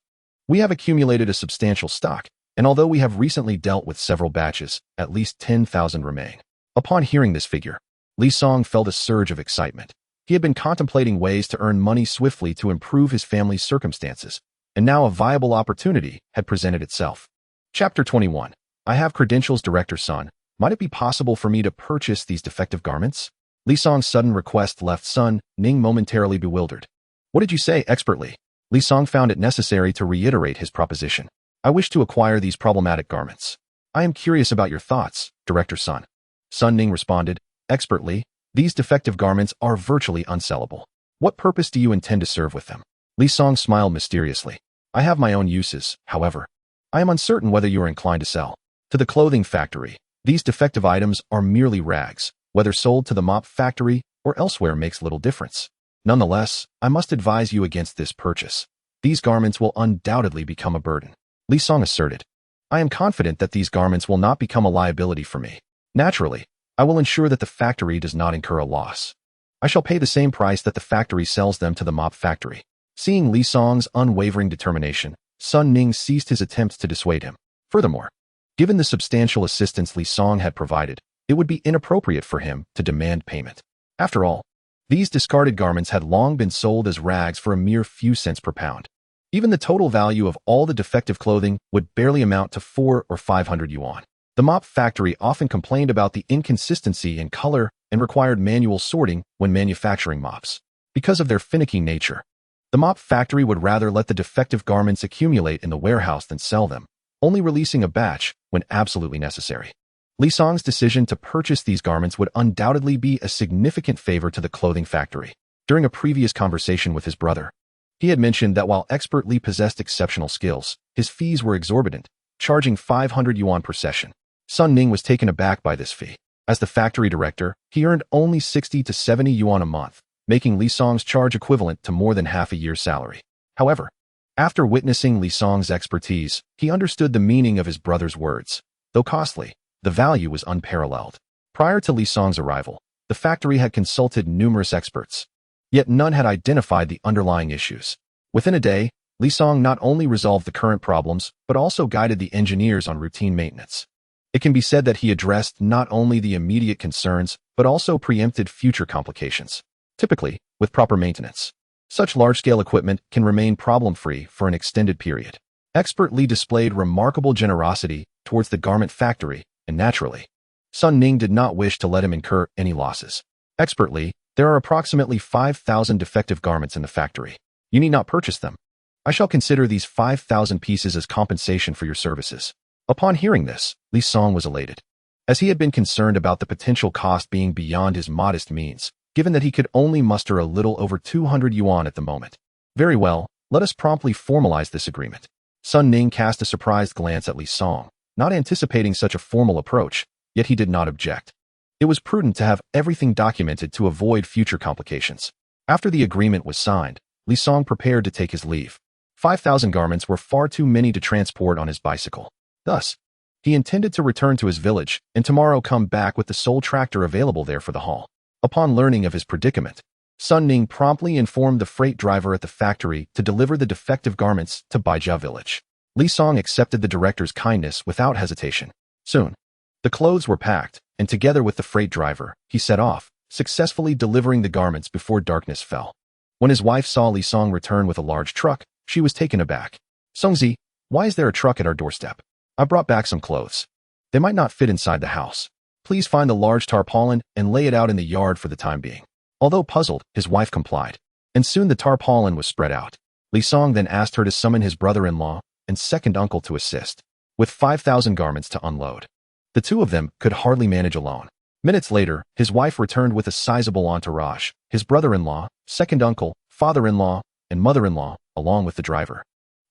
we have accumulated a substantial stock, and although we have recently dealt with several batches, at least 10,000 remain." Upon hearing this figure, Li Song felt a surge of excitement. He had been contemplating ways to earn money swiftly to improve his family's circumstances, and now a viable opportunity had presented itself. Chapter 21. I have credentials, Director Sun. Might it be possible for me to purchase these defective garments? Li Song's sudden request left Sun Ning momentarily bewildered. "What did you say, expertly?" Li Song found it necessary to reiterate his proposition. "I wish to acquire these problematic garments. I am curious about your thoughts, Director Sun." Sun Ning responded, "Expertly, these defective garments are virtually unsellable. What purpose do you intend to serve with them?" Li Song smiled mysteriously. "I have my own uses, however. I am uncertain whether you are inclined to sell to the clothing factory. These defective items are merely rags. Whether sold to the mop factory or elsewhere makes little difference. Nonetheless, I must advise you against this purchase. These garments will undoubtedly become a burden." Li Song asserted. "I am confident that these garments will not become a liability for me. Naturally, I will ensure that the factory does not incur a loss. I shall pay the same price that the factory sells them to the mop factory." Seeing Li Song's unwavering determination, Sun Ning ceased his attempts to dissuade him. Furthermore, given the substantial assistance Li Song had provided, it would be inappropriate for him to demand payment. After all, these discarded garments had long been sold as rags for a mere few cents per pound. Even the total value of all the defective clothing would barely amount to 400 or 500 yuan. The mop factory often complained about the inconsistency in color and required manual sorting when manufacturing mops. Because of their finicky nature, the mop factory would rather let the defective garments accumulate in the warehouse than sell them, only releasing a batch when absolutely necessary. Li Song's decision to purchase these garments would undoubtedly be a significant favor to the clothing factory. During a previous conversation with his brother, he had mentioned that while expert Li possessed exceptional skills, his fees were exorbitant, charging 500 yuan per session. Sun Ning was taken aback by this fee. As the factory director, he earned only 60 to 70 yuan a month, making Li Song's charge equivalent to more than half a year's salary. However, after witnessing Li Song's expertise, he understood the meaning of his brother's words. Though costly, the value was unparalleled. Prior to Li Song's arrival, the factory had consulted numerous experts, yet none had identified the underlying issues. Within a day, Li Song not only resolved the current problems, but also guided the engineers on routine maintenance. It can be said that he addressed not only the immediate concerns, but also preempted future complications. Typically, with proper maintenance, such large-scale equipment can remain problem-free for an extended period. Expert Li displayed remarkable generosity towards the garment factory, and naturally, Sun Ning did not wish to let him incur any losses. Expert Li, there are approximately 5,000 defective garments in the factory. You need not purchase them. I shall consider these 5,000 pieces as compensation for your services. Upon hearing this, Li Song was elated, as he had been concerned about the potential cost being beyond his modest means, given that he could only muster a little over 200 yuan at the moment. Very well, let us promptly formalize this agreement. Sun Ning cast a surprised glance at Li Song, not anticipating such a formal approach, yet he did not object. It was prudent to have everything documented to avoid future complications. After the agreement was signed, Li Song prepared to take his leave. 5,000 garments were far too many to transport on his bicycle. Thus, he intended to return to his village and tomorrow come back with the sole tractor available there for the haul. Upon learning of his predicament, Sun Ning promptly informed the freight driver at the factory to deliver the defective garments to Baijia village. Li Song accepted the director's kindness without hesitation. Soon, the clothes were packed, and together with the freight driver, he set off, successfully delivering the garments before darkness fell. When his wife saw Li Song return with a large truck, she was taken aback. "Songzi, why is there a truck at our doorstep? I brought back some clothes. They might not fit inside the house. Please find a large tarpaulin and lay it out in the yard for the time being." Although puzzled, his wife complied, and soon the tarpaulin was spread out. Li Song then asked her to summon his brother-in-law and second uncle to assist, with 5,000 garments to unload. The two of them could hardly manage alone. Minutes later, his wife returned with a sizable entourage, his brother-in-law, second uncle, father-in-law, and mother-in-law, along with the driver.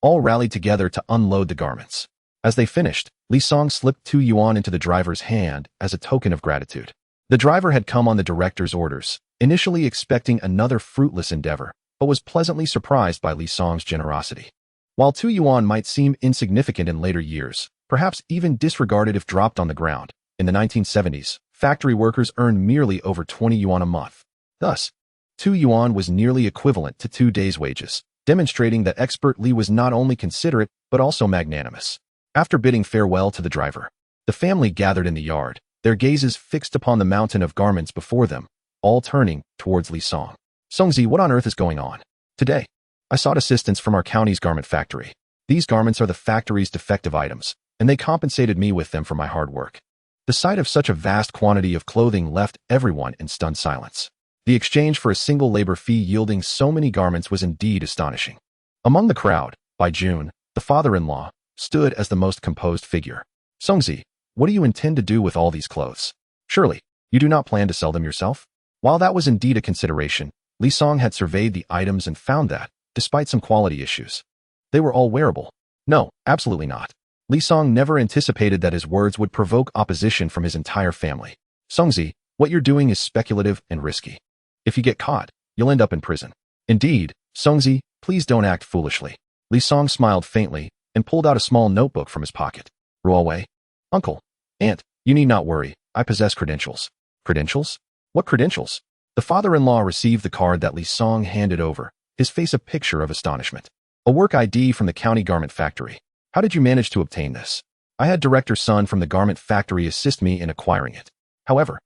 All rallied together to unload the garments. As they finished, Li Song slipped 2 yuan into the driver's hand as a token of gratitude. The driver had come on the director's orders, initially expecting another fruitless endeavor, but was pleasantly surprised by Li Song's generosity. While 2 yuan might seem insignificant in later years, perhaps even disregarded if dropped on the ground, in the 1970s, factory workers earned merely over 20 yuan a month. Thus, 2 yuan was nearly equivalent to 2 days' wages, demonstrating that expert Li was not only considerate, but also magnanimous. After bidding farewell to the driver, the family gathered in the yard, their gazes fixed upon the mountain of garments before them, all turning towards Li Song. "Songzi, what on earth is going on? Today, I sought assistance from our county's garment factory. These garments are the factory's defective items, and they compensated me with them for my hard work." The sight of such a vast quantity of clothing left everyone in stunned silence. The exchange for a single labor fee yielding so many garments was indeed astonishing. Among the crowd, Bai Jun, the father-in-law, stood as the most composed figure. "Songzi, what do you intend to do with all these clothes? Surely, you do not plan to sell them yourself?" While that was indeed a consideration, Li Song had surveyed the items and found that, despite some quality issues, they were all wearable. No, absolutely not. Li Song never anticipated that his words would provoke opposition from his entire family. "Songzi, what you're doing is speculative and risky. If you get caught, you'll end up in prison." "Indeed, Songzi, please don't act foolishly." Li Song smiled faintly and pulled out a small notebook from his pocket. "Ruowei, uncle, aunt, you need not worry, I possess credentials." "Credentials? What credentials?" The father-in-law received the card that Li Song handed over, his face a picture of astonishment. "A work ID from the county garment factory. How did you manage to obtain this?" "I had director's son from the garment factory assist me in acquiring it. However,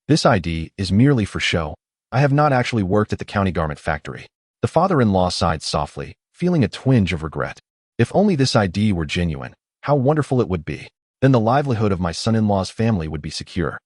this ID is merely for show. I have not actually worked at the county garment factory." The father-in-law sighed softly, feeling a twinge of regret. If only this ID were genuine, how wonderful it would be. Then the livelihood of my son-in-law's family would be secure,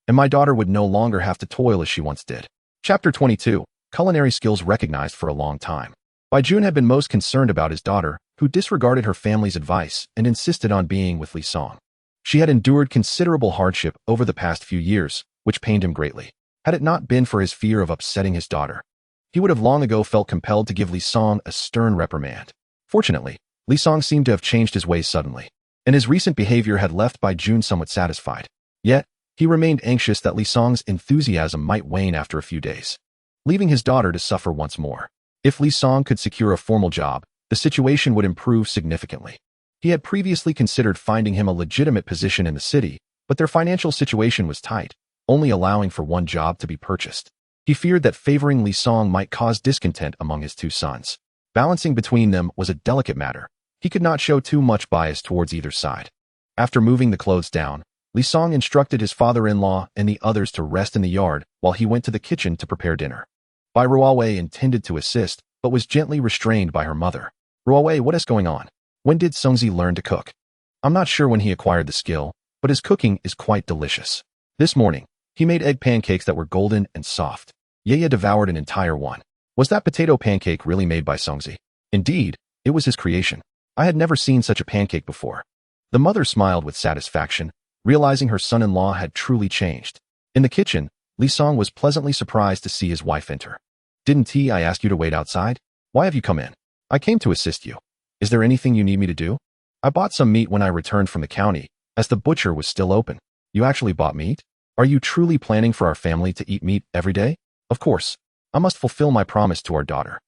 and my daughter would no longer have to toil as she once did. Chapter 22. Culinary skills recognized for a long time. Bai Jun had been most concerned about his daughter, who disregarded her family's advice and insisted on being with Li Song. She had endured considerable hardship over the past few years, which pained him greatly. Had it not been for his fear of upsetting his daughter, he would have long ago felt compelled to give Li Song a stern reprimand. Fortunately, Li Song seemed to have changed his ways suddenly, and his recent behavior had left Bai Jun somewhat satisfied. Yet, he remained anxious that Li Song's enthusiasm might wane after a few days, leaving his daughter to suffer once more. If Li Song could secure a formal job, the situation would improve significantly. He had previously considered finding him a legitimate position in the city, but their financial situation was tight, only allowing for one job to be purchased. He feared that favoring Li Song might cause discontent among his two sons. Balancing between them was a delicate matter. He could not show too much bias towards either side. After moving the clothes down, Li Song instructed his father-in-law and the others to rest in the yard while he went to the kitchen to prepare dinner. Bai Ruowei intended to assist, but was gently restrained by her mother. Ruowei, what is going on? When did Songzi learn to cook? I'm not sure when he acquired the skill, but his cooking is quite delicious. This morning, he made egg pancakes that were golden and soft. Yaya devoured an entire one. Was that potato pancake really made by Songzi? Indeed, it was his creation. I had never seen such a pancake before. The mother smiled with satisfaction, realizing her son-in-law had truly changed. In the kitchen, Li Song was pleasantly surprised to see his wife enter. Didn't I ask you to wait outside? Why have you come in? I came to assist you. Is there anything you need me to do? I bought some meat when I returned from the county, as the butcher was still open. You actually bought meat? Are you truly planning for our family to eat meat every day? Of course. I must fulfill my promise to our daughter.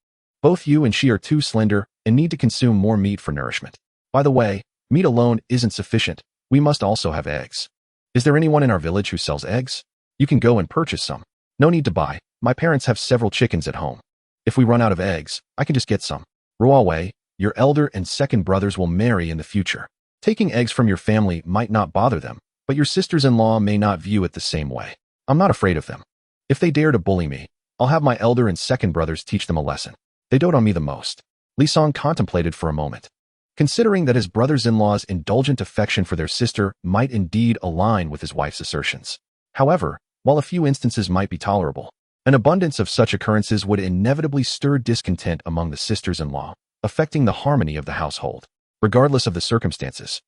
Both you and she are too slender and need to consume more meat for nourishment. By the way, meat alone isn't sufficient. We must also have eggs. Is there anyone in our village who sells eggs? You can go and purchase some. No need to buy. My parents have several chickens at home. If we run out of eggs, I can just get some. Ruowei, your elder and second brothers will marry in the future. Taking eggs from your family might not bother them, but your sisters-in-law may not view it the same way. I'm not afraid of them. If they dare to bully me, I'll have my elder and second brothers teach them a lesson. They dote on me the most. Li Song contemplated for a moment. Considering that his brothers-in-law's indulgent affection for their sister might indeed align with his wife's assertions. However, while a few instances might be tolerable, an abundance of such occurrences would inevitably stir discontent among the sisters-in-law, affecting the harmony of the household. Regardless of the circumstances,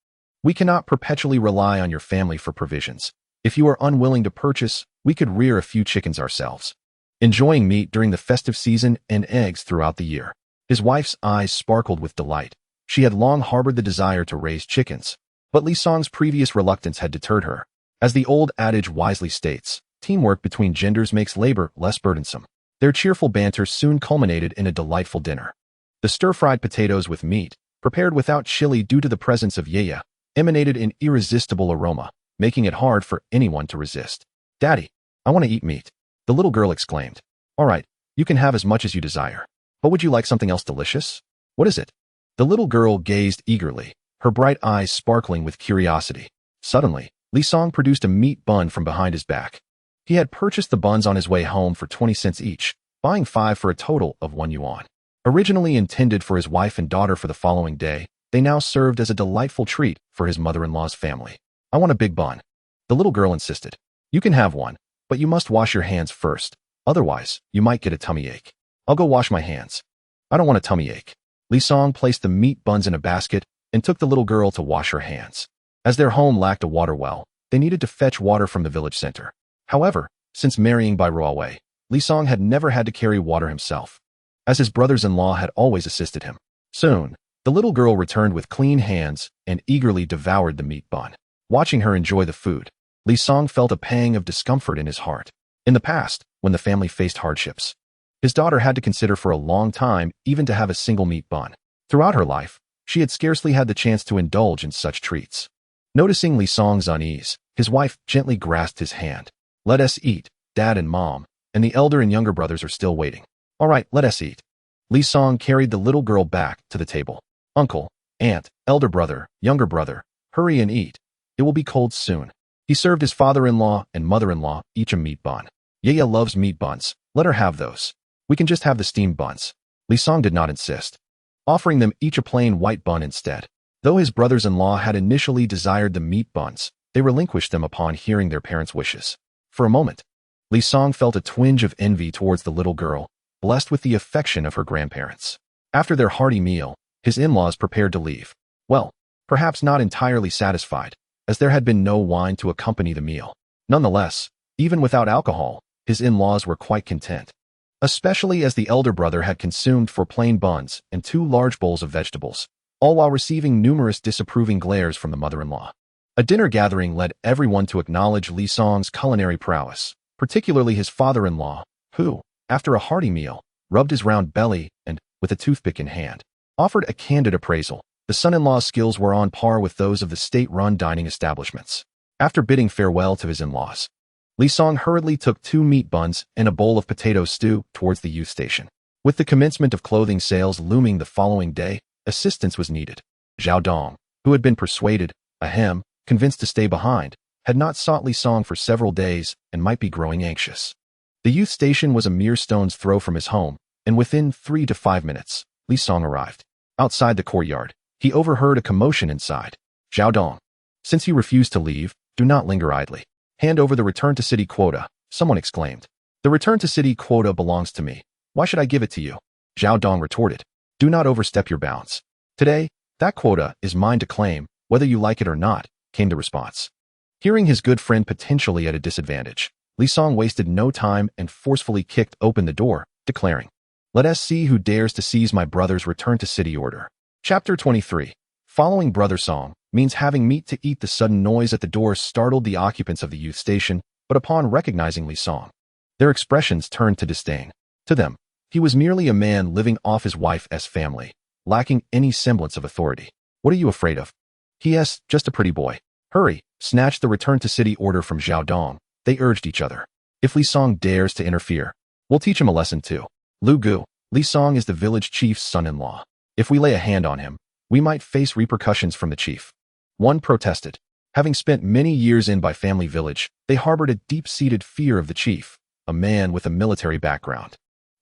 we cannot perpetually rely on your family for provisions. If you are unwilling to purchase, we could rear a few chickens ourselves, enjoying meat during the festive season and eggs throughout the year. His wife's eyes sparkled with delight. She had long harbored the desire to raise chickens, but Li Song's previous reluctance had deterred her. As the old adage wisely states, teamwork between genders makes labor less burdensome. Their cheerful banter soon culminated in a delightful dinner. The stir-fried potatoes with meat, prepared without chili due to the presence of Yaya, emanated an irresistible aroma, making it hard for anyone to resist. Daddy, I want to eat meat, the little girl exclaimed. All right, you can have as much as you desire. But would you like something else delicious? What is it? The little girl gazed eagerly, her bright eyes sparkling with curiosity. Suddenly, Li Song produced a meat bun from behind his back. He had purchased the buns on his way home for 20 cents each, buying 5 for a total of 1 yuan. Originally intended for his wife and daughter for the following day, they now served as a delightful treat for his mother-in-law's family. I want a big bun, the little girl insisted. You can have one, but you must wash your hands first, otherwise, you might get a tummy ache. I'll go wash my hands. I don't want a tummy ache. Li Song placed the meat buns in a basket and took the little girl to wash her hands. As their home lacked a water well, they needed to fetch water from the village center. However, since marrying Bai Ruowei, Li Song had never had to carry water himself, as his brothers-in-law had always assisted him. Soon, the little girl returned with clean hands and eagerly devoured the meat bun. Watching her enjoy the food, Li Song felt a pang of discomfort in his heart. In the past, when the family faced hardships, his daughter had to consider for a long time even to have a single meat bun. Throughout her life, she had scarcely had the chance to indulge in such treats. Noticing Li Song's unease, his wife gently grasped his hand. Let us eat, Dad and Mom, and the elder and younger brothers are still waiting. All right, let us eat. Li Song carried the little girl back to the table. Uncle, aunt, elder brother, younger brother, hurry and eat. It will be cold soon. He served his father-in-law and mother-in-law each a meat bun. Yaya loves meat buns. Let her have those. We can just have the steamed buns. Li Song did not insist, offering them each a plain white bun instead. Though his brothers-in-law had initially desired the meat buns, they relinquished them upon hearing their parents' wishes. For a moment, Li Song felt a twinge of envy towards the little girl, blessed with the affection of her grandparents. After their hearty meal, his in-laws prepared to leave. Well, perhaps not entirely satisfied, as there had been no wine to accompany the meal. Nonetheless, even without alcohol, his in-laws were quite content, especially as the elder brother had consumed 4 plain buns and 2 large bowls of vegetables, all while receiving numerous disapproving glares from the mother-in-law. A dinner gathering led everyone to acknowledge Li Song's culinary prowess, particularly his father-in-law, who, after a hearty meal, rubbed his round belly and, with a toothpick in hand, offered a candid appraisal. The son-in-law's skills were on par with those of the state-run dining establishments. After bidding farewell to his in-laws, Li Song hurriedly took 2 meat buns and a bowl of potato stew towards the youth station. With the commencement of clothing sales looming the following day, assistance was needed. Zhao Dong, who had been persuaded, convinced to stay behind, had not sought Li Song for several days and might be growing anxious. The youth station was a mere stone's throw from his home, and within 3 to 5 minutes, Li Song arrived. Outside the courtyard, he overheard a commotion inside. Zhao Dong, since you refuse to leave, do not linger idly. Hand over the return to city quota, someone exclaimed. The return to city quota belongs to me. Why should I give it to you? Zhao Dong retorted. Do not overstep your bounds. Today, that quota is mine to claim, whether you like it or not, came the response. Hearing his good friend potentially at a disadvantage, Li Song wasted no time and forcefully kicked open the door, declaring, Let us see who dares to seize my brother's return to city order. Chapter 23. Following Brother Song means having meat to eat. The sudden noise at the door startled the occupants of the youth station, but upon recognizing Li Song, their expressions turned to disdain. To them, he was merely a man living off his wife's family, lacking any semblance of authority. What are you afraid of? He.S. just a pretty boy. Hurry, snatch the return to city order from Zhao Dong, they urged each other. If Li Song dares to interfere, we'll teach him a lesson too. Lu Gu, Li Song is the village chief's son-in-law. If we lay a hand on him, we might face repercussions from the chief. One protested. Having spent many years in Bai family village, they harbored a deep-seated fear of the chief, a man with a military background.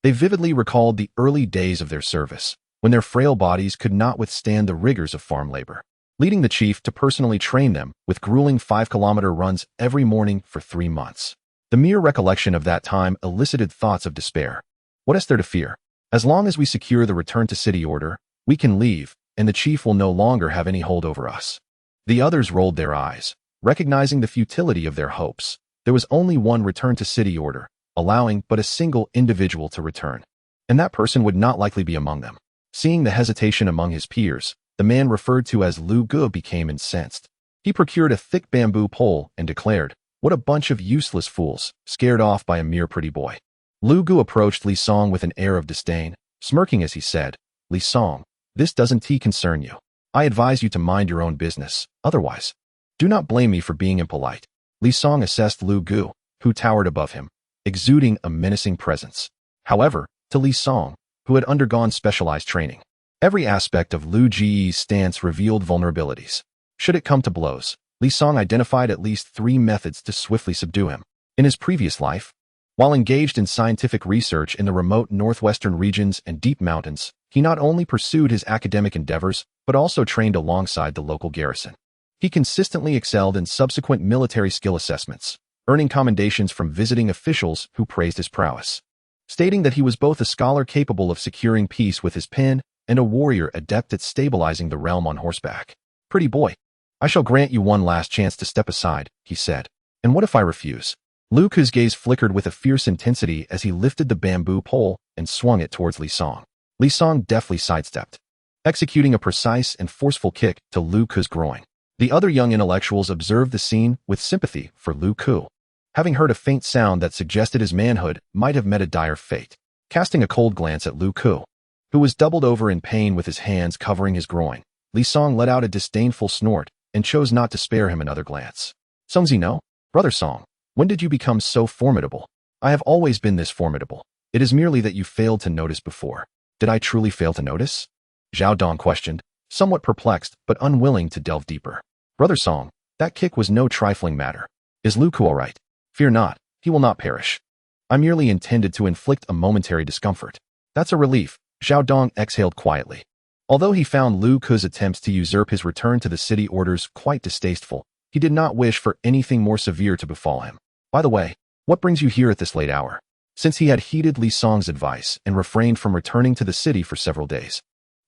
They vividly recalled the early days of their service, when their frail bodies could not withstand the rigors of farm labor, leading the chief to personally train them with grueling 5-kilometer runs every morning for 3 months. The mere recollection of that time elicited thoughts of despair. What is there to fear? As long as we secure the return to city order, we can leave, and the chief will no longer have any hold over us. The others rolled their eyes, recognizing the futility of their hopes. There was only one return to city order, allowing but a single individual to return, and that person would not likely be among them. Seeing the hesitation among his peers, the man referred to as Lu Gu became incensed. He procured a thick bamboo pole and declared, What a bunch of useless fools, scared off by a mere pretty boy. Lu Gu approached Li Song with an air of disdain, smirking as he said, Li Song, this doesn't concern you. I advise you to mind your own business, otherwise. Do not blame me for being impolite. Li Song assessed Lu Gu, who towered above him, exuding a menacing presence. However, to Li Song, who had undergone specialized training, every aspect of Lu Ji's stance revealed vulnerabilities. Should it come to blows, Li Song identified at least 3 methods to swiftly subdue him. In his previous life, while engaged in scientific research in the remote northwestern regions and deep mountains, he not only pursued his academic endeavors, but also trained alongside the local garrison. He consistently excelled in subsequent military skill assessments, earning commendations from visiting officials who praised his prowess, stating that he was both a scholar capable of securing peace with his pen and a warrior adept at stabilizing the realm on horseback. Pretty boy, I shall grant you one last chance to step aside, he said. And what if I refuse? Lu Gu's gaze flickered with a fierce intensity as he lifted the bamboo pole and swung it towards Li Song. Li Song deftly sidestepped, executing a precise and forceful kick to Lu Gu's groin. The other young intellectuals observed the scene with sympathy for Lu Gu. Having heard a faint sound that suggested his manhood might have met a dire fate. Casting a cold glance at Lu Gu, who was doubled over in pain with his hands covering his groin, Li Song let out a disdainful snort and chose not to spare him another glance. Songzi no? Brother Song, when did you become so formidable? I have always been this formidable. It is merely that you failed to notice before. Did I truly fail to notice? Zhao Dong questioned, somewhat perplexed but unwilling to delve deeper. Brother Song, that kick was no trifling matter. Is Lu Gu all right? Fear not, he will not perish. I merely intended to inflict a momentary discomfort. That's a relief, Zhao Dong exhaled quietly. Although he found Lu Gu's attempts to usurp his return to the city orders quite distasteful, he did not wish for anything more severe to befall him. By the way, what brings you here at this late hour? Since he had heeded Li Song's advice and refrained from returning to the city for several days,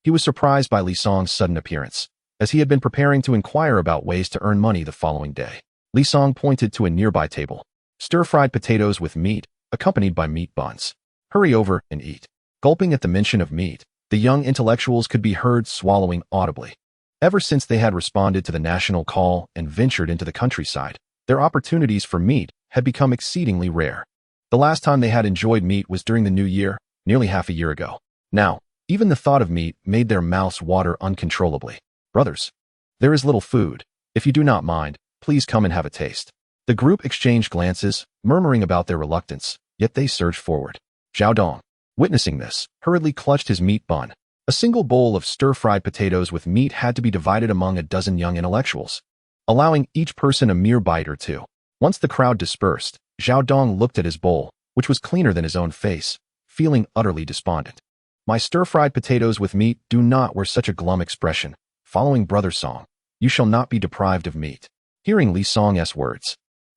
he was surprised by Li Song's sudden appearance. as he had been preparing to inquire about ways to earn money the following day. Li Song pointed to a nearby table. Stir-fried potatoes with meat, accompanied by meat buns. Hurry over and eat. Gulping at the mention of meat, the young intellectuals could be heard swallowing audibly. Ever since they had responded to the national call and ventured into the countryside, their opportunities for meat had become exceedingly rare. The last time they had enjoyed meat was during the new year, nearly half a year ago. Now, even the thought of meat made their mouths water uncontrollably. Brothers, there is little food. If you do not mind, please come and have a taste. The group exchanged glances, murmuring about their reluctance, yet they surged forward. Zhao Dong, witnessing this, hurriedly clutched his meat bun. A single bowl of stir-fried potatoes with meat had to be divided among a dozen young intellectuals, allowing each person a mere bite or two. Once the crowd dispersed, Zhao Dong looked at his bowl, which was cleaner than his own face, feeling utterly despondent. My stir-fried potatoes with meat do not wear such a glum expression. Following Brother Song, you shall not be deprived of meat. Hearing Li Song's words,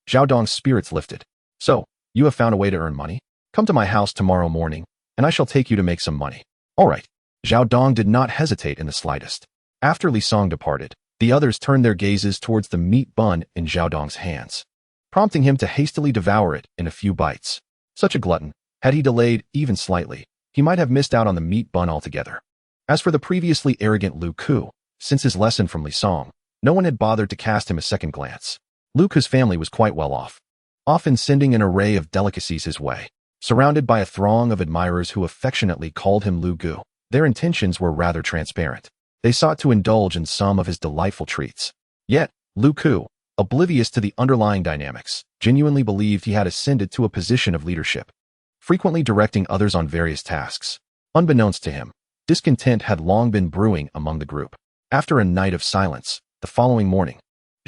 Zhao Dong's spirits lifted. So, you have found a way to earn money? Come to my house tomorrow morning, and I shall take you to make some money. All right. Zhao Dong did not hesitate in the slightest. After Li Song departed, the others turned their gazes towards the meat bun in Zhao Dong's hands, prompting him to hastily devour it in a few bites. Such a glutton, had he delayed even slightly, he might have missed out on the meat bun altogether. As for the previously arrogant Lu Ku, since his lesson from Li Song, no one had bothered to cast him a second glance. Lu Ku's family was quite well off, often sending an array of delicacies his way. Surrounded by a throng of admirers who affectionately called him Lu Gu, their intentions were rather transparent. They sought to indulge in some of his delightful treats. Yet, Lu Ku, oblivious to the underlying dynamics, genuinely believed he had ascended to a position of leadership, frequently directing others on various tasks. Unbeknownst to him, discontent had long been brewing among the group. After a night of silence, the following morning,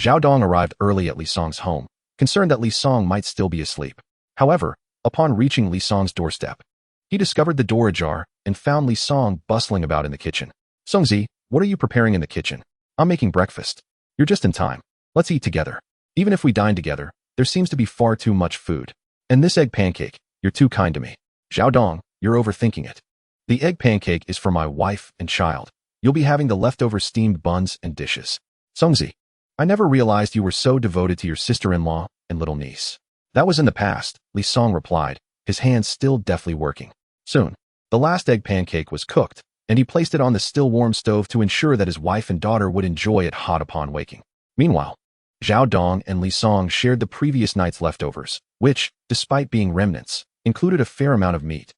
Zhao Dong arrived early at Li Song's home, concerned that Li Song might still be asleep. However, upon reaching Li Song's doorstep, he discovered the door ajar and found Li Song bustling about in the kitchen. Songzi, what are you preparing in the kitchen? I'm making breakfast. You're just in time. Let's eat together. Even if we dine together, there seems to be far too much food. And this egg pancake, you're too kind to me. Zhao Dong, you're overthinking it. The egg pancake is for my wife and child. You'll be having the leftover steamed buns and dishes. Songzi, I never realized you were so devoted to your sister-in-law and little niece. That was in the past, Li Song replied, his hands still deftly working. Soon, the last egg pancake was cooked, and he placed it on the still warm stove to ensure that his wife and daughter would enjoy it hot upon waking. Meanwhile, Zhao Dong and Li Song shared the previous night's leftovers, which, despite being remnants, included a fair amount of meat,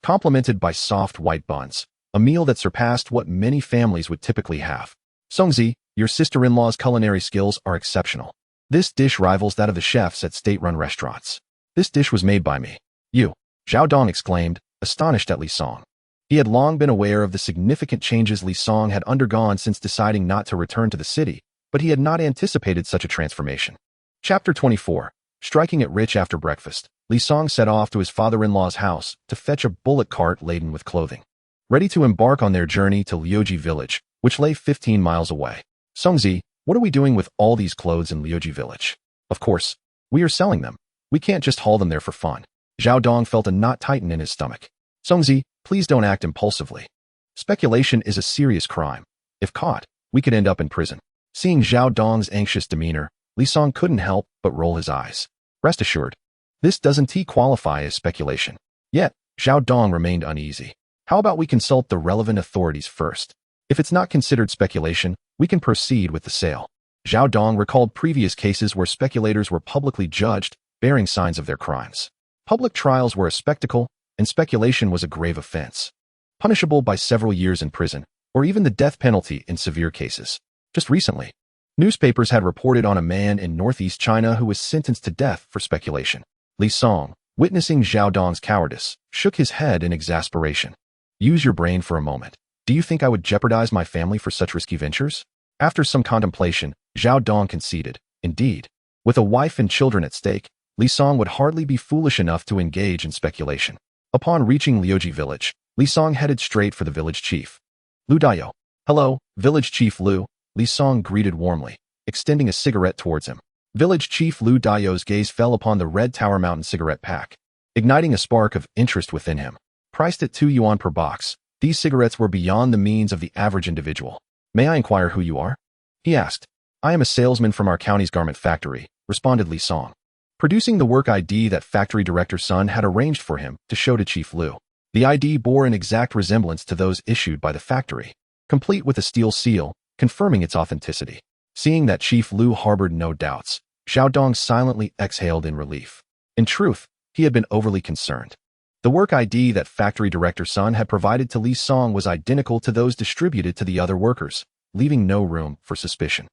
complemented by soft white buns, a meal that surpassed what many families would typically have. Songzi, your sister-in-law's culinary skills are exceptional. This dish rivals that of the chefs at state-run restaurants. This dish was made by me. You, Zhao Dong exclaimed, astonished at Li Song. He had long been aware of the significant changes Li Song had undergone since deciding not to return to the city, but he had not anticipated such a transformation. Chapter 24. Striking it rich after breakfast, Li Song set off to his father-in-law's house to fetch a bullock cart laden with clothing, ready to embark on their journey to Liuji village, which lay 15 miles away. Songzi, what are we doing with all these clothes in Liuji village? Of course, we are selling them. We can't just haul them there for fun. Zhao Dong felt a knot tighten in his stomach. Songzi, please don't act impulsively. Speculation is a serious crime. If caught, we could end up in prison. Seeing Zhao Dong's anxious demeanor, Li Song couldn't help but roll his eyes. Rest assured, this doesn't qualify as speculation. Yet, Zhao Dong remained uneasy. How about we consult the relevant authorities first? If it's not considered speculation, we can proceed with the sale. Zhao Dong recalled previous cases where speculators were publicly judged, bearing signs of their crimes. Public trials were a spectacle, and speculation was a grave offense, punishable by several years in prison, or even the death penalty in severe cases. Just recently, newspapers had reported on a man in northeast China who was sentenced to death for speculation. Li Song, witnessing Zhao Dong's cowardice, shook his head in exasperation. Use your brain for a moment. Do you think I would jeopardize my family for such risky ventures? After some contemplation, Zhao Dong conceded. Indeed, with a wife and children at stake, Li Song would hardly be foolish enough to engage in speculation. Upon reaching Liuji village, Li Song headed straight for the village chief. Lu Dayo. Hello, village chief Lu, Li Song greeted warmly, extending a cigarette towards him. Village chief Lu Dayo's gaze fell upon the red Tower Mountain cigarette pack, igniting a spark of interest within him. Priced at 2 yuan per box, these cigarettes were beyond the means of the average individual. May I inquire who you are? He asked. I am a salesman from our county's garment factory, responded Li Song, producing the work ID that factory director's son had arranged for him to show to Chief Lu. The ID bore an exact resemblance to those issued by the factory, complete with a steel seal, confirming its authenticity. Seeing that Chief Lu harbored no doubts, Zhao Dong silently exhaled in relief. In truth, he had been overly concerned. The work ID that factory director's son had provided to Li Song was identical to those distributed to the other workers, leaving no room for suspicion.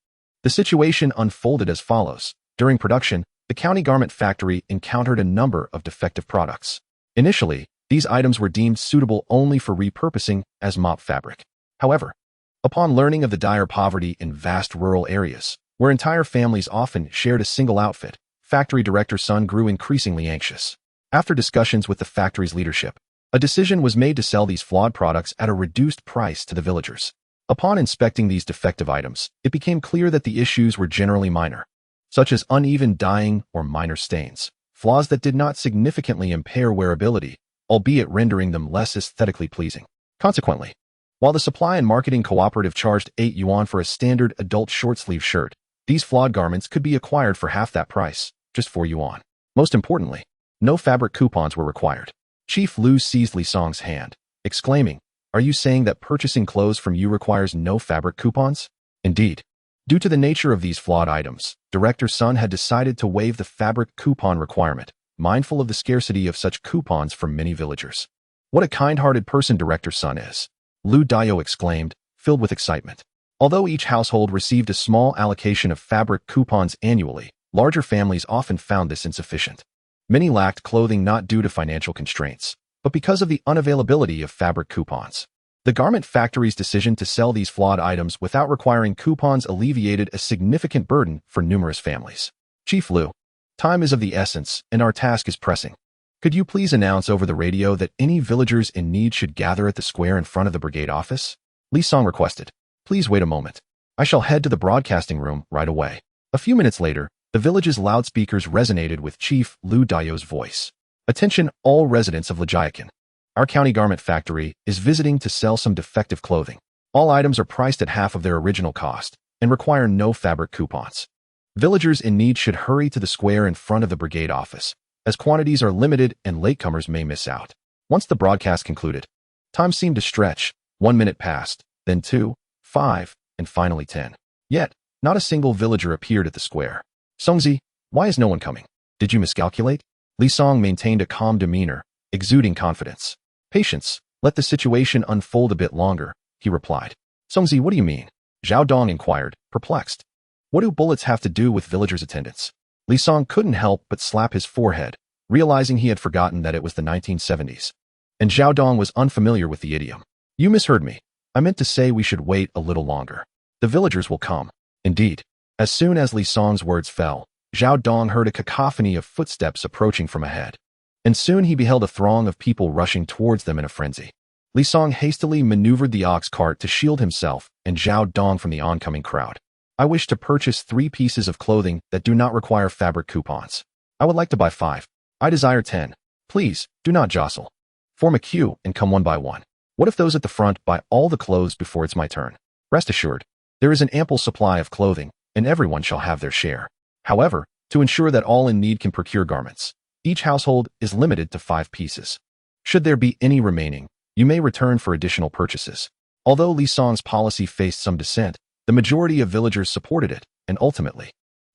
The situation unfolded as follows. During production, the county garment factory encountered a number of defective products. Initially, these items were deemed suitable only for repurposing as mop fabric. However, upon learning of the dire poverty in vast rural areas, where entire families often shared a single outfit, factory director's son grew increasingly anxious. After discussions with the factory's leadership, a decision was made to sell these flawed products at a reduced price to the villagers. Upon inspecting these defective items, it became clear that the issues were generally minor, such as uneven dyeing or minor stains, flaws that did not significantly impair wearability, albeit rendering them less aesthetically pleasing. Consequently, while the supply and marketing cooperative charged 8 yuan for a standard adult short-sleeve shirt, these flawed garments could be acquired for half that price, just 4 yuan. Most importantly, no fabric coupons were required. Chief Lu seized Li Song's hand, exclaiming, "Are you saying that purchasing clothes from you requires no fabric coupons?" Indeed. Due to the nature of these flawed items, Director Sun had decided to waive the fabric coupon requirement, mindful of the scarcity of such coupons for many villagers. What a kind-hearted person Director Sun is, Lu Dayo exclaimed, filled with excitement. Although each household received a small allocation of fabric coupons annually, larger families often found this insufficient. Many lacked clothing not due to financial constraints, but because of the unavailability of fabric coupons. The garment factory's decision to sell these flawed items without requiring coupons alleviated a significant burden for numerous families. Chief Lu, time is of the essence, and our task is pressing. Could you please announce over the radio that any villagers in need should gather at the square in front of the brigade office? Li Song requested. Please wait a moment. I shall head to the broadcasting room right away. A few minutes later, the village's loudspeakers resonated with Chief Lu Dayo's voice. Attention all residents of Lejiakan. Our county garment factory is visiting to sell some defective clothing. All items are priced at half of their original cost and require no fabric coupons. Villagers in need should hurry to the square in front of the brigade office, as quantities are limited and latecomers may miss out. Once the broadcast concluded, time seemed to stretch. 1 minute passed, then 2, 5, and finally 10. Yet, not a single villager appeared at the square. Songzi, why is no one coming? Did you miscalculate? Li Song maintained a calm demeanor, exuding confidence. Patience, let the situation unfold a bit longer, he replied. Songzi, what do you mean? Zhao Dong inquired, perplexed. What do bullets have to do with villagers' attendance? Li Song couldn't help but slap his forehead, realizing he had forgotten that it was the 1970s. And Zhao Dong was unfamiliar with the idiom. You misheard me. I meant to say we should wait a little longer. The villagers will come. Indeed. As soon as Li Song's words fell, Zhao Dong heard a cacophony of footsteps approaching from ahead. And soon he beheld a throng of people rushing towards them in a frenzy. Li Song hastily maneuvered the ox cart to shield himself and Zhao Dong from the oncoming crowd. I wish to purchase 3 pieces of clothing that do not require fabric coupons. I would like to buy 5. I desire 10. Please, do not jostle. Form a queue and come one by one. What if those at the front buy all the clothes before it's my turn? Rest assured, there is an ample supply of clothing, and everyone shall have their share. However, to ensure that all in need can procure garments, each household is limited to 5 pieces. Should there be any remaining, you may return for additional purchases. Although Li Song's policy faced some dissent, the majority of villagers supported it, and ultimately,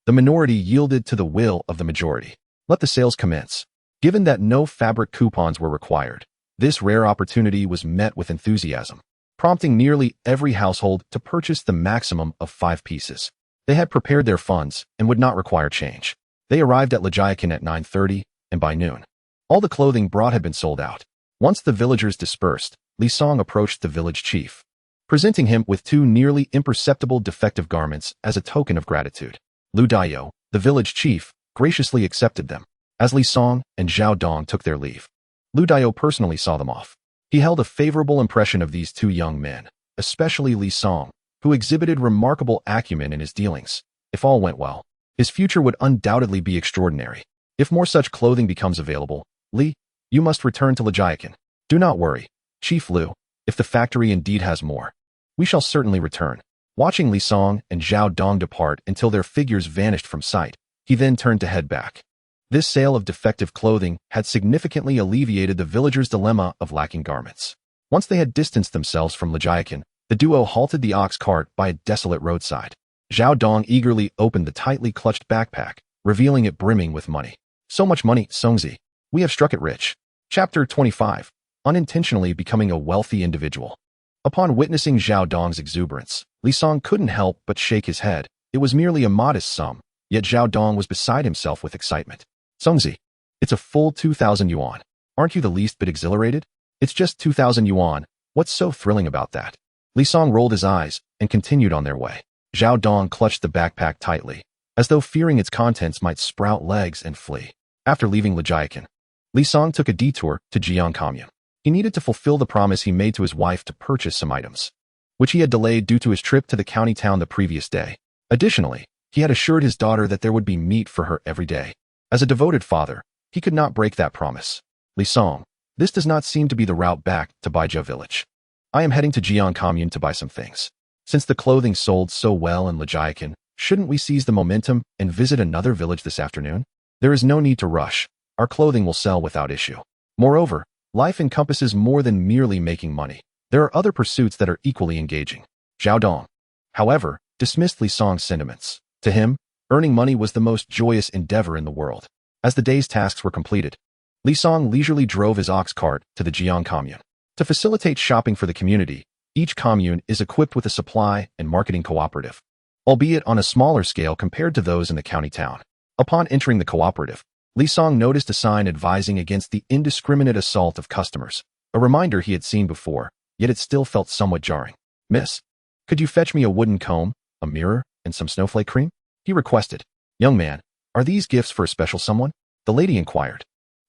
the minority yielded to the will of the majority. Let the sales commence. Given that no fabric coupons were required, this rare opportunity was met with enthusiasm, prompting nearly every household to purchase the maximum of 5 pieces. They had prepared their funds and would not require change. They arrived at Lejiakan at 9:30, and by noon, all the clothing brought had been sold out. Once the villagers dispersed, Li Song approached the village chief, presenting him with 2 nearly imperceptible defective garments as a token of gratitude. Lu Dayo, the village chief, graciously accepted them, as Li Song and Zhao Dong took their leave. Lu Dayo personally saw them off. He held a favorable impression of these 2 young men, especially Li Song, who exhibited remarkable acumen in his dealings. If all went well, his future would undoubtedly be extraordinary. If more such clothing becomes available, Li, you must return to Lejiakan. Do not worry, Chief Lu, if the factory indeed has more, we shall certainly return. Watching Li Song and Zhao Dong depart until their figures vanished from sight, he then turned to head back. This sale of defective clothing had significantly alleviated the villagers' dilemma of lacking garments. Once they had distanced themselves from Lijiakin, the duo halted the ox cart by a desolate roadside. Zhao Dong eagerly opened the tightly clutched backpack, revealing it brimming with money. So much money, Songzi. We have struck it rich. Chapter 25. Unintentionally becoming a wealthy individual. Upon witnessing Zhao Dong's exuberance, Li Song couldn't help but shake his head. It was merely a modest sum, yet Zhao Dong was beside himself with excitement. Songzi, it's a full 2,000 yuan. Aren't you the least bit exhilarated? It's just 2,000 yuan. What's so thrilling about that? Li Song rolled his eyes and continued on their way. Zhao Dong clutched the backpack tightly, as though fearing its contents might sprout legs and flee. After leaving Lijiakin, Li Song took a detour to Jian Commune. He needed to fulfill the promise he made to his wife to purchase some items, which he had delayed due to his trip to the county town the previous day. Additionally, he had assured his daughter that there would be meat for her every day. As a devoted father, he could not break that promise. Li Song, this does not seem to be the route back to Baijia village. I am heading to Jian Commune to buy some things. Since the clothing sold so well in Lijiakin, shouldn't we seize the momentum and visit another village this afternoon? There is no need to rush. Our clothing will sell without issue. Moreover, life encompasses more than merely making money. There are other pursuits that are equally engaging. Zhao Dong, however, dismissed Li Song's sentiments. To him, earning money was the most joyous endeavor in the world. As the day's tasks were completed, Li Song leisurely drove his ox cart to the Jian Commune. To facilitate shopping for the community, each commune is equipped with a supply and marketing cooperative, albeit on a smaller scale compared to those in the county town. Upon entering the cooperative, Li Song noticed a sign advising against the indiscriminate assault of customers, a reminder he had seen before, yet it still felt somewhat jarring. Miss, could you fetch me a wooden comb, a mirror, and some snowflake cream? He requested. Young man, are these gifts for a special someone? The lady inquired.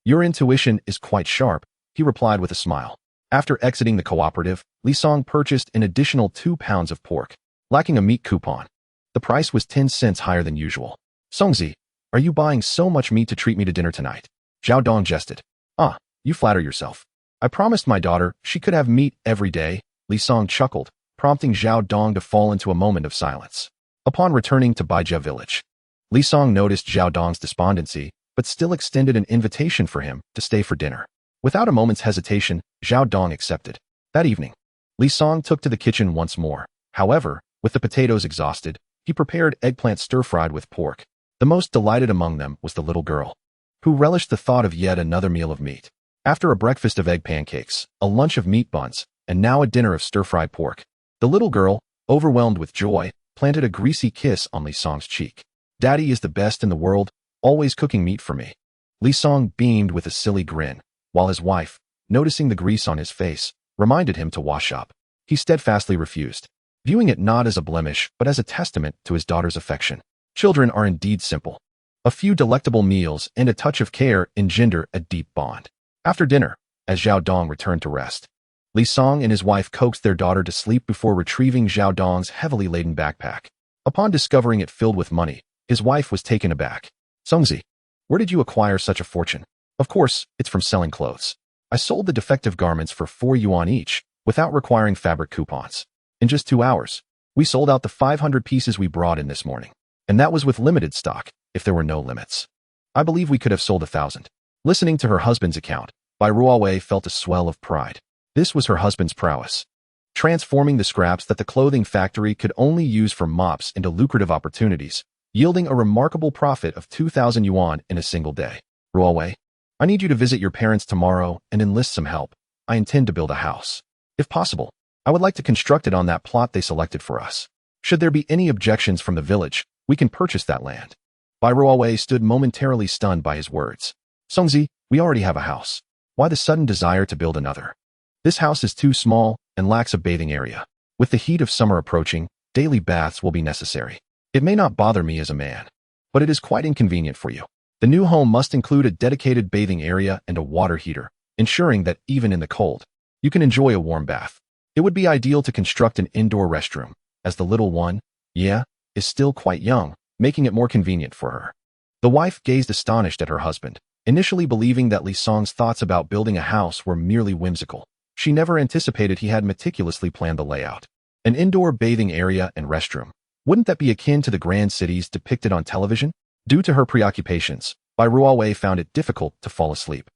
Your intuition is quite sharp, he replied with a smile. After exiting the cooperative, Li Song purchased an additional 2 pounds of pork, lacking a meat coupon. The price was 10 cents higher than usual. Songzi, are you buying so much meat to treat me to dinner tonight? Zhao Dong jested. Ah, you flatter yourself. I promised my daughter she could have meat every day. Li Song chuckled, prompting Zhao Dong to fall into a moment of silence. Upon returning to Baijia village, Li Song noticed Zhao Dong's despondency, but still extended an invitation for him to stay for dinner. Without a moment's hesitation, Zhao Dong accepted. That evening, Li Song took to the kitchen once more. However, with the potatoes exhausted, he prepared eggplant stir-fried with pork. The most delighted among them was the little girl, who relished the thought of yet another meal of meat. After a breakfast of egg pancakes, a lunch of meat buns, and now a dinner of stir-fried pork, the little girl, overwhelmed with joy, planted a greasy kiss on Li Song's cheek. Daddy is the best in the world, always cooking meat for me. Li Song beamed with a silly grin, while his wife, noticing the grease on his face, reminded him to wash up. He steadfastly refused, viewing it not as a blemish but as a testament to his daughter's affection. Children are indeed simple. A few delectable meals and a touch of care engender a deep bond. After dinner, as Zhao Dong returned to rest, Li Song and his wife coaxed their daughter to sleep before retrieving Zhao Dong's heavily laden backpack. Upon discovering it filled with money, his wife was taken aback. Songzi, where did you acquire such a fortune? Of course, it's from selling clothes. I sold the defective garments for 4 yuan each, without requiring fabric coupons. In just 2 hours, we sold out the 500 pieces we brought in this morning. And that was with limited stock, if there were no limits. I believe we could have sold 1,000. Listening to her husband's account, Bai Ruowei felt a swell of pride. This was her husband's prowess, transforming the scraps that the clothing factory could only use for mops into lucrative opportunities, yielding a remarkable profit of 2,000 yuan in a single day. Ruowei, I need you to visit your parents tomorrow and enlist some help. I intend to build a house. If possible, I would like to construct it on that plot they selected for us. Should there be any objections from the village, we can purchase that land. Bai Ruowei stood momentarily stunned by his words. Songzi, we already have a house. Why the sudden desire to build another? This house is too small and lacks a bathing area. With the heat of summer approaching, daily baths will be necessary. It may not bother me as a man, but it is quite inconvenient for you. The new home must include a dedicated bathing area and a water heater, ensuring that even in the cold, you can enjoy a warm bath. It would be ideal to construct an indoor restroom, as the little one, is still quite young, making it more convenient for her. The wife gazed astonished at her husband, initially believing that Li Song's thoughts about building a house were merely whimsical. She never anticipated he had meticulously planned the layout. An indoor bathing area and restroom. Wouldn't that be akin to the grand cities depicted on television? Due to her preoccupations, Bai Ruowei found it difficult to fall asleep.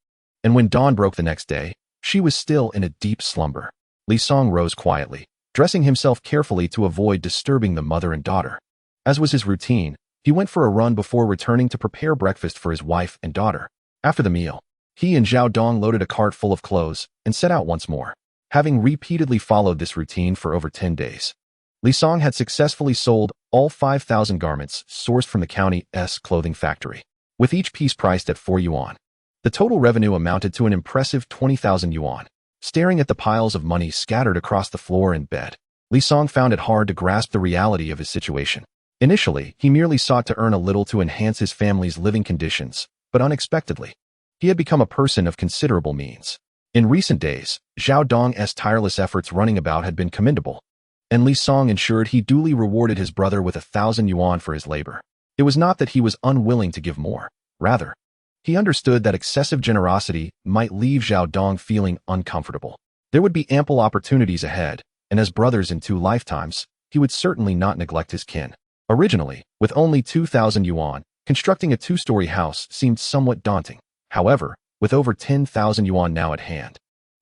And when dawn broke the next day, she was still in a deep slumber. Li Song rose quietly, dressing himself carefully to avoid disturbing the mother and daughter. As was his routine, he went for a run before returning to prepare breakfast for his wife and daughter. After the meal, he and Zhao Dong loaded a cart full of clothes and set out once more. Having repeatedly followed this routine for over 10 days, Li Song had successfully sold all 5,000 garments sourced from the county's clothing factory, with each piece priced at 4 yuan. The total revenue amounted to an impressive 20,000 yuan. Staring at the piles of money scattered across the floor and bed, Li Song found it hard to grasp the reality of his situation. Initially, he merely sought to earn a little to enhance his family's living conditions, but unexpectedly, he had become a person of considerable means. In recent days, Zhao Dong's tireless efforts running about had been commendable, and Li Song ensured he duly rewarded his brother with 1,000 yuan for his labor. It was not that he was unwilling to give more. Rather, he understood that excessive generosity might leave Zhao Dong feeling uncomfortable. There would be ample opportunities ahead, and as brothers in 2 lifetimes, he would certainly not neglect his kin. Originally, with only 2,000 yuan, constructing a 2-story house seemed somewhat daunting. However, with over 10,000 yuan now at hand,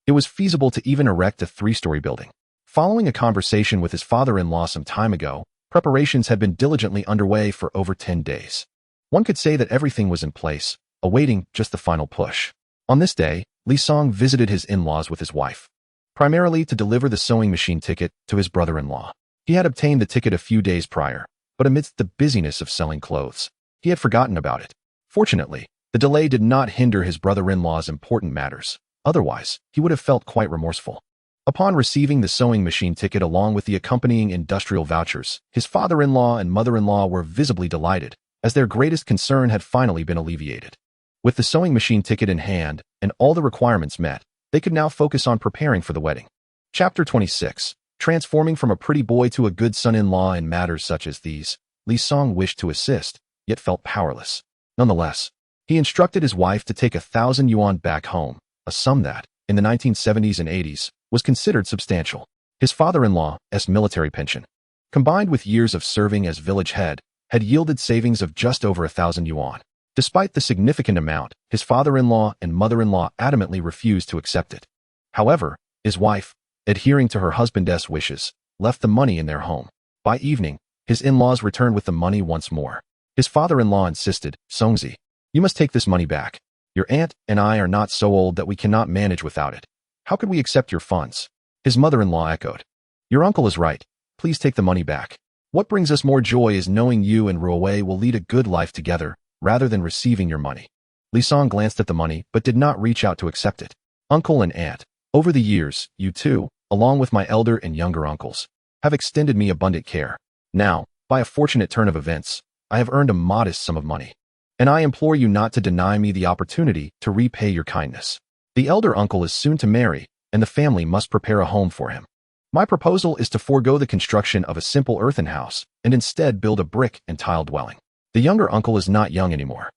it was feasible to even erect a 3-story building. Following a conversation with his father-in-law some time ago, preparations had been diligently underway for over 10 days. One could say that everything was in place, awaiting just the final push. On this day, Li Song visited his in-laws with his wife, primarily to deliver the sewing machine ticket to his brother-in-law. He had obtained the ticket a few days prior, but amidst the busyness of selling clothes, he had forgotten about it. Fortunately, the delay did not hinder his brother-in-law's important matters. Otherwise, he would have felt quite remorseful. Upon receiving the sewing machine ticket along with the accompanying industrial vouchers, his father-in-law and mother-in-law were visibly delighted, as their greatest concern had finally been alleviated. With the sewing machine ticket in hand and all the requirements met, they could now focus on preparing for the wedding. Chapter 26. Transforming from a pretty boy to a good son-in-law in matters such as these, Li Song wished to assist, yet felt powerless. Nonetheless, he instructed his wife to take 1,000 yuan back home, a sum that, in the 1970s and 80s, was considered substantial. His father-in-law's military pension, combined with years of serving as village head, had yielded savings of just over 1,000 yuan. Despite the significant amount, his father-in-law and mother-in-law adamantly refused to accept it. However, his wife, adhering to her husband's wishes, left the money in their home. By evening, his in-laws returned with the money once more. His father-in-law insisted, "Songzi, you must take this money back. Your aunt and I are not so old that we cannot manage without it. How could we accept your funds?" His mother-in-law echoed, "Your uncle is right. Please take the money back. What brings us more joy is knowing you and Ruowei will lead a good life together, rather than receiving your money." Li Song glanced at the money but did not reach out to accept it. "Uncle and aunt, over the years, you two, along with my elder and younger uncles, have extended me abundant care. Now, by a fortunate turn of events, I have earned a modest sum of money, and I implore you not to deny me the opportunity to repay your kindness. The elder uncle is soon to marry, and the family must prepare a home for him. My proposal is to forego the construction of a simple earthen house and instead build a brick and tile dwelling. The younger uncle is not young anymore,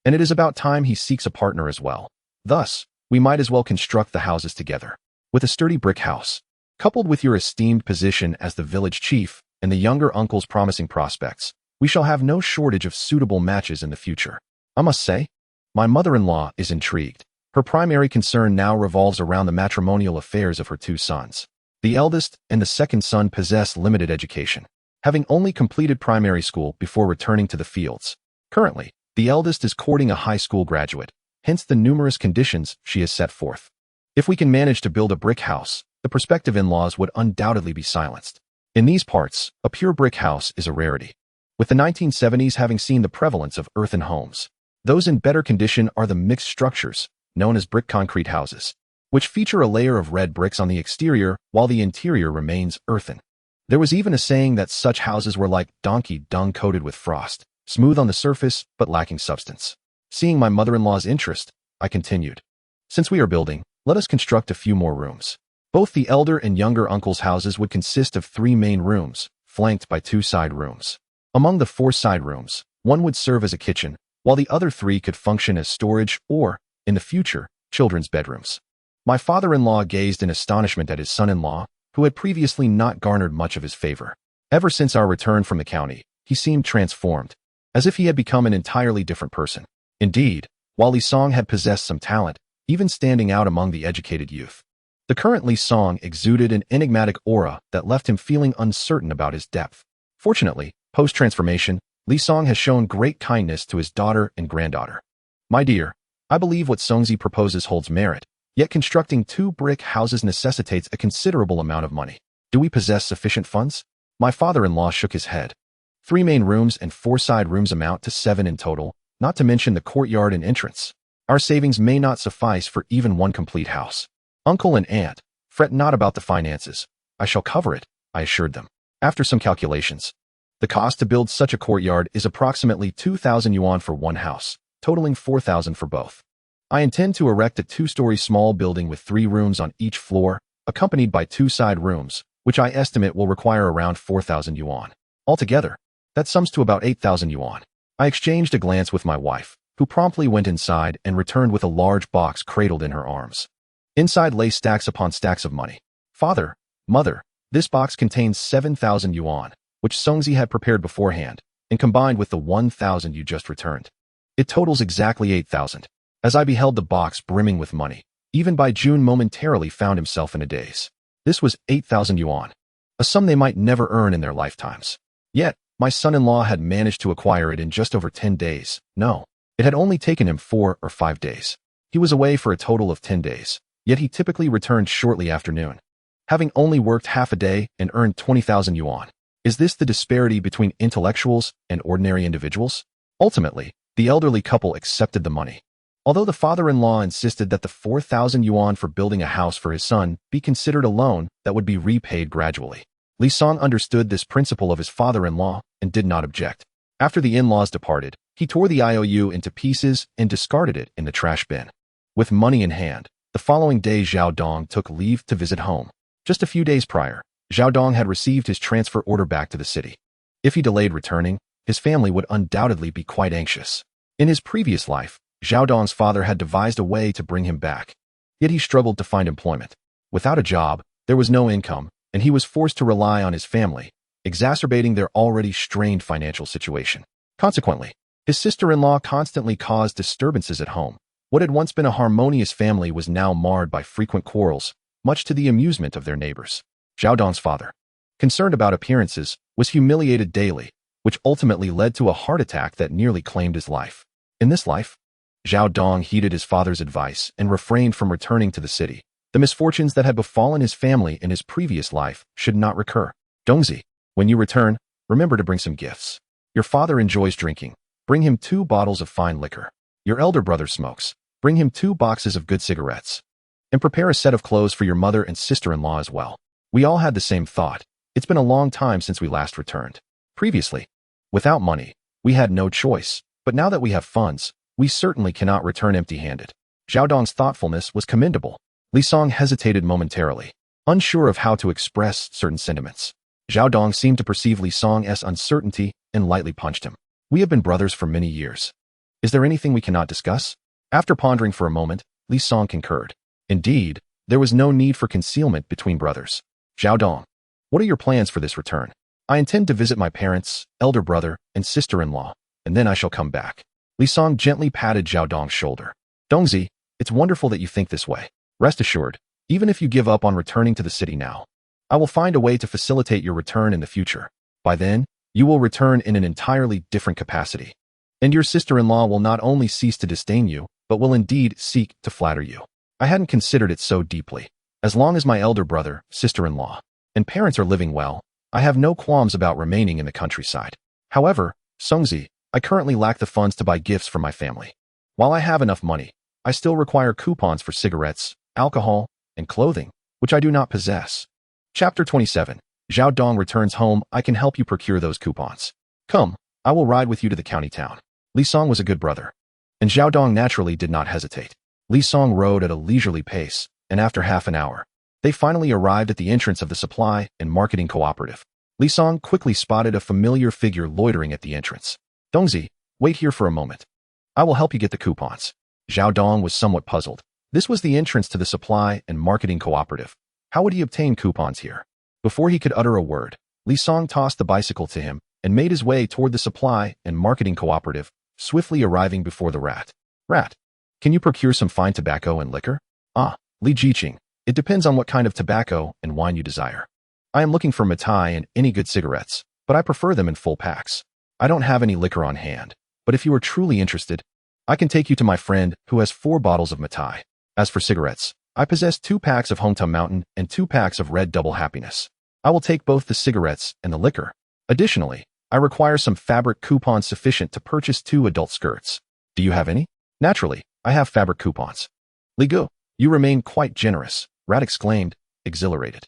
and it is about time he seeks a partner as well. Thus, we might as well construct the houses together. With a sturdy brick house, coupled with your esteemed position as the village chief and the younger uncle's promising prospects, we shall have no shortage of suitable matches in the future. I must say, my mother-in-law is intrigued. Her primary concern now revolves around the matrimonial affairs of her 2 sons. The eldest and the second son possess limited education, having only completed primary school before returning to the fields. Currently, the eldest is courting a high school graduate, hence the numerous conditions she has set forth. If we can manage to build a brick house, the prospective in-laws would undoubtedly be silenced. In these parts, a pure brick house is a rarity, with the 1970s having seen the prevalence of earthen homes. Those in better condition are the mixed structures, known as brick concrete houses, which feature a layer of red bricks on the exterior while the interior remains earthen. There was even a saying that such houses were like donkey dung coated with frost, smooth on the surface but lacking substance. Seeing my mother-in-law's interest, I continued, "Since we are building, let us construct a few more rooms." Both the elder and younger uncle's houses would consist of 3 main rooms, flanked by 2 side rooms. Among the 4 side rooms, one would serve as a kitchen, while the other 3 could function as storage or, in the future, children's bedrooms. My father-in-law gazed in astonishment at his son-in-law, who had previously not garnered much of his favor. Ever since our return from the county, he seemed transformed, as if he had become an entirely different person. Indeed, while Li Song had possessed some talent, even standing out among the educated youth, the current Li Song exuded an enigmatic aura that left him feeling uncertain about his depth. Fortunately, post-transformation, Li Song has shown great kindness to his daughter and granddaughter. My dear, I believe what Songzi proposes holds merit, yet constructing 2 brick houses necessitates a considerable amount of money. Do we possess sufficient funds? My father-in-law shook his head. 3 main rooms and 4 side rooms amount to 7 in total, not to mention the courtyard and entrance. Our savings may not suffice for even one complete house. Uncle and aunt, fret not about the finances. I shall cover it, I assured them. After some calculations, the cost to build such a courtyard is approximately 2,000 yuan for one house, totaling 4,000 for both. I intend to erect a 2-story small building with 3 rooms on each floor, accompanied by 2 side rooms, which I estimate will require around 4,000 yuan. Altogether, that sums to about 8,000 yuan. I exchanged a glance with my wife, who promptly went inside and returned with a large box cradled in her arms. Inside lay stacks upon stacks of money. Father, mother, this box contains 7,000 yuan, which Songzi had prepared beforehand, and combined with the 1,000 you just returned. It totals exactly 8,000. As I beheld the box brimming with money, even Bai Jun momentarily found himself in a daze. This was 8,000 yuan, a sum they might never earn in their lifetimes. Yet, my son-in-law had managed to acquire it in just over 10 days. No, it had only taken him 4 or 5 days. He was away for a total of 10 days, yet he typically returned shortly after noon, having only worked half a day and earned 20,000 yuan. Is this the disparity between intellectuals and ordinary individuals? Ultimately, the elderly couple accepted the money. Although the father-in-law insisted that the 4,000 yuan for building a house for his son be considered a loan that would be repaid gradually. Li Song understood this principle of his father-in-law and did not object. After the in-laws departed, he tore the IOU into pieces and discarded it in the trash bin. With money in hand, the following day Zhao Dong took leave to visit home. Just a few days prior, Zhao Dong had received his transfer order back to the city. If he delayed returning, his family would undoubtedly be quite anxious. In his previous life, Zhao Dong's father had devised a way to bring him back. Yet he struggled to find employment. Without a job, there was no income, and he was forced to rely on his family, exacerbating their already strained financial situation. Consequently, his sister-in-law constantly caused disturbances at home. What had once been a harmonious family was now marred by frequent quarrels, much to the amusement of their neighbors. Zhao Dong's father, concerned about appearances, was humiliated daily, which ultimately led to a heart attack that nearly claimed his life. In this life, Zhao Dong heeded his father's advice and refrained from returning to the city. The misfortunes that had befallen his family in his previous life should not recur. Dongzi, when you return, remember to bring some gifts. Your father enjoys drinking. Bring him 2 bottles of fine liquor. Your elder brother smokes. Bring him 2 boxes of good cigarettes. And prepare a set of clothes for your mother and sister-in-law as well. We all had the same thought. It's been a long time since we last returned. Previously, without money, we had no choice. But now that we have funds, we certainly cannot return empty-handed. Zhao Dong's thoughtfulness was commendable. Li Song hesitated momentarily, unsure of how to express certain sentiments. Zhao Dong seemed to perceive Li Song's uncertainty and lightly punched him. We have been brothers for many years. Is there anything we cannot discuss? After pondering for a moment, Li Song concurred. Indeed, there was no need for concealment between brothers. Zhao Dong, what are your plans for this return? I intend to visit my parents, elder brother, and sister-in-law, and then I shall come back. Li Song gently patted Zhao Dong's shoulder. Dongzi, it's wonderful that you think this way. Rest assured, even if you give up on returning to the city now, I will find a way to facilitate your return in the future. By then, you will return in an entirely different capacity. And your sister-in-law will not only cease to disdain you, but will indeed seek to flatter you. I hadn't considered it so deeply. As long as my elder brother, sister-in-law, and parents are living well, I have no qualms about remaining in the countryside. However, Songzi, I currently lack the funds to buy gifts for my family. While I have enough money, I still require coupons for cigarettes, alcohol, and clothing, which I do not possess. Chapter 27. Zhao Dong returns home. I can help you procure those coupons. Come, I will ride with you to the county town. Li Song was a good brother, and Zhao Dong naturally did not hesitate. Li Song rode at a leisurely pace, and after half an hour, they finally arrived at the entrance of the supply and marketing cooperative. Li Song quickly spotted a familiar figure loitering at the entrance. Dongzi, wait here for a moment. I will help you get the coupons. Zhao Dong was somewhat puzzled. This was the entrance to the supply and marketing cooperative, How would he obtain coupons here? Before he could utter a word, Li Song tossed the bicycle to him and made his way toward the supply and marketing cooperative, swiftly arriving before the rat. Rat, can you procure some fine tobacco and liquor? Ah, Li Jiqing, it depends on what kind of tobacco and wine you desire. I am looking for mitai and any good cigarettes, but I prefer them in full packs. I don't have any liquor on hand, but if you are truly interested, I can take you to my friend who has 4 bottles of mitai. As for cigarettes, I possess 2 packs of Hometown Mountain and 2 packs of Red Double Happiness. I will take both the cigarettes and the liquor. Additionally, I require some fabric coupons sufficient to purchase 2 adult skirts. Do you have any? Naturally, I have fabric coupons. Li Gu, you remain quite generous, Rat exclaimed, exhilarated.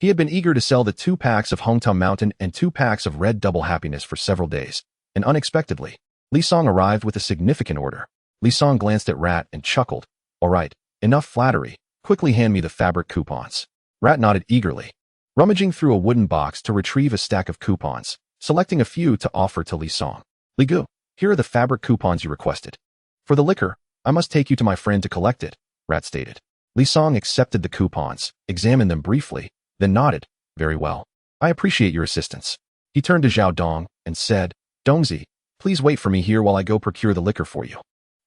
He had been eager to sell the 2 packs of Hometown Mountain and 2 packs of Red Double Happiness for several days, and unexpectedly, Li Song arrived with a significant order. Li Song glanced at Rat and chuckled. All right, enough flattery. Quickly hand me the fabric coupons. Rat nodded eagerly, rummaging through a wooden box to retrieve a stack of coupons, selecting a few to offer to Li Song. Li Gu, here are the fabric coupons you requested. For the liquor, I must take you to my friend to collect it, Rat stated. Li Song accepted the coupons, examined them briefly, then nodded. Very well. I appreciate your assistance. He turned to Zhao Dong and said, Dongzi, please wait for me here while I go procure the liquor for you.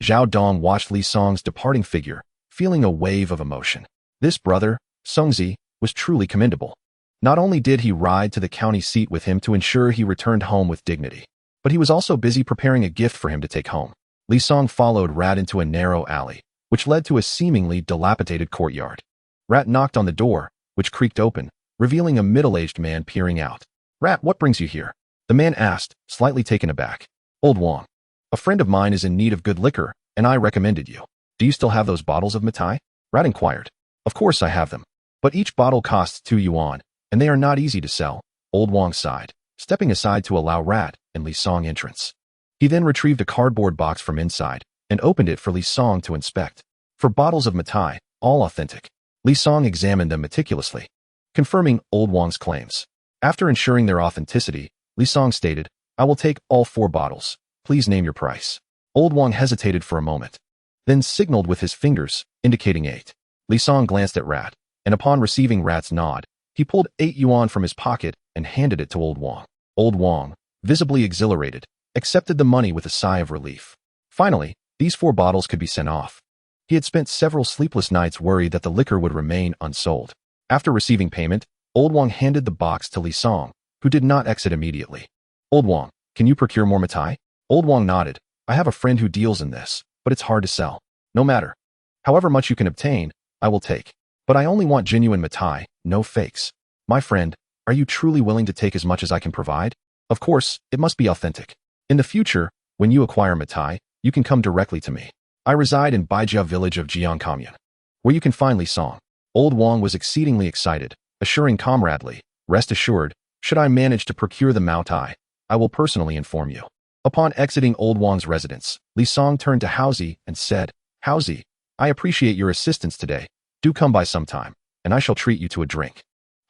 Zhao Dong watched Li Song's departing figure, feeling a wave of emotion. This brother, Songzi, was truly commendable. Not only did he ride to the county seat with him to ensure he returned home with dignity, but he was also busy preparing a gift for him to take home. Li Song followed Rat into a narrow alley, which led to a seemingly dilapidated courtyard. Rat knocked on the door, which creaked open, revealing a middle-aged man peering out. Rat, what brings you here? The man asked, slightly taken aback. Old Wang. A friend of mine is in need of good liquor, and I recommended you. Do you still have those bottles of mitai? Rat inquired. Of course I have them, but each bottle costs 2 yuan, and they are not easy to sell. Old Wang sighed, stepping aside to allow Rat and Li Song entrance. He then retrieved a cardboard box from inside and opened it for Li Song to inspect. For bottles of mitai, all authentic. Li Song examined them meticulously, confirming Old Wang's claims. After ensuring their authenticity, Li Song stated, I will take all 4 bottles. Please name your price. Old Wang hesitated for a moment, then signaled with his fingers, indicating 8. Li Song glanced at Rat, and upon receiving Rat's nod, he pulled 8 yuan from his pocket and handed it to Old Wang. Old Wang, visibly exhilarated, accepted the money with a sigh of relief. Finally, these 4 bottles could be sent off. He had spent several sleepless nights worried that the liquor would remain unsold. After receiving payment, Old Wang handed the box to Li Song, who did not exit immediately. Old Wang, can you procure more mitai? Old Wang nodded. I have a friend who deals in this, but it's hard to sell. No matter. However much you can obtain, I will take. But I only want genuine mitai, no fakes. My friend, are you truly willing to take as much as I can provide? Of course, it must be authentic. In the future, when you acquire mitai, you can come directly to me. I reside in Baijia village of Jiang Commune, where you can find Li Song. Old Wang was exceedingly excited, assuring comradely, rest assured, should I manage to procure the mitai, I will personally inform you. Upon exiting Old Wang's residence, Li Song turned to Haozi and said, Haozi, I appreciate your assistance today. Do come by sometime, and I shall treat you to a drink.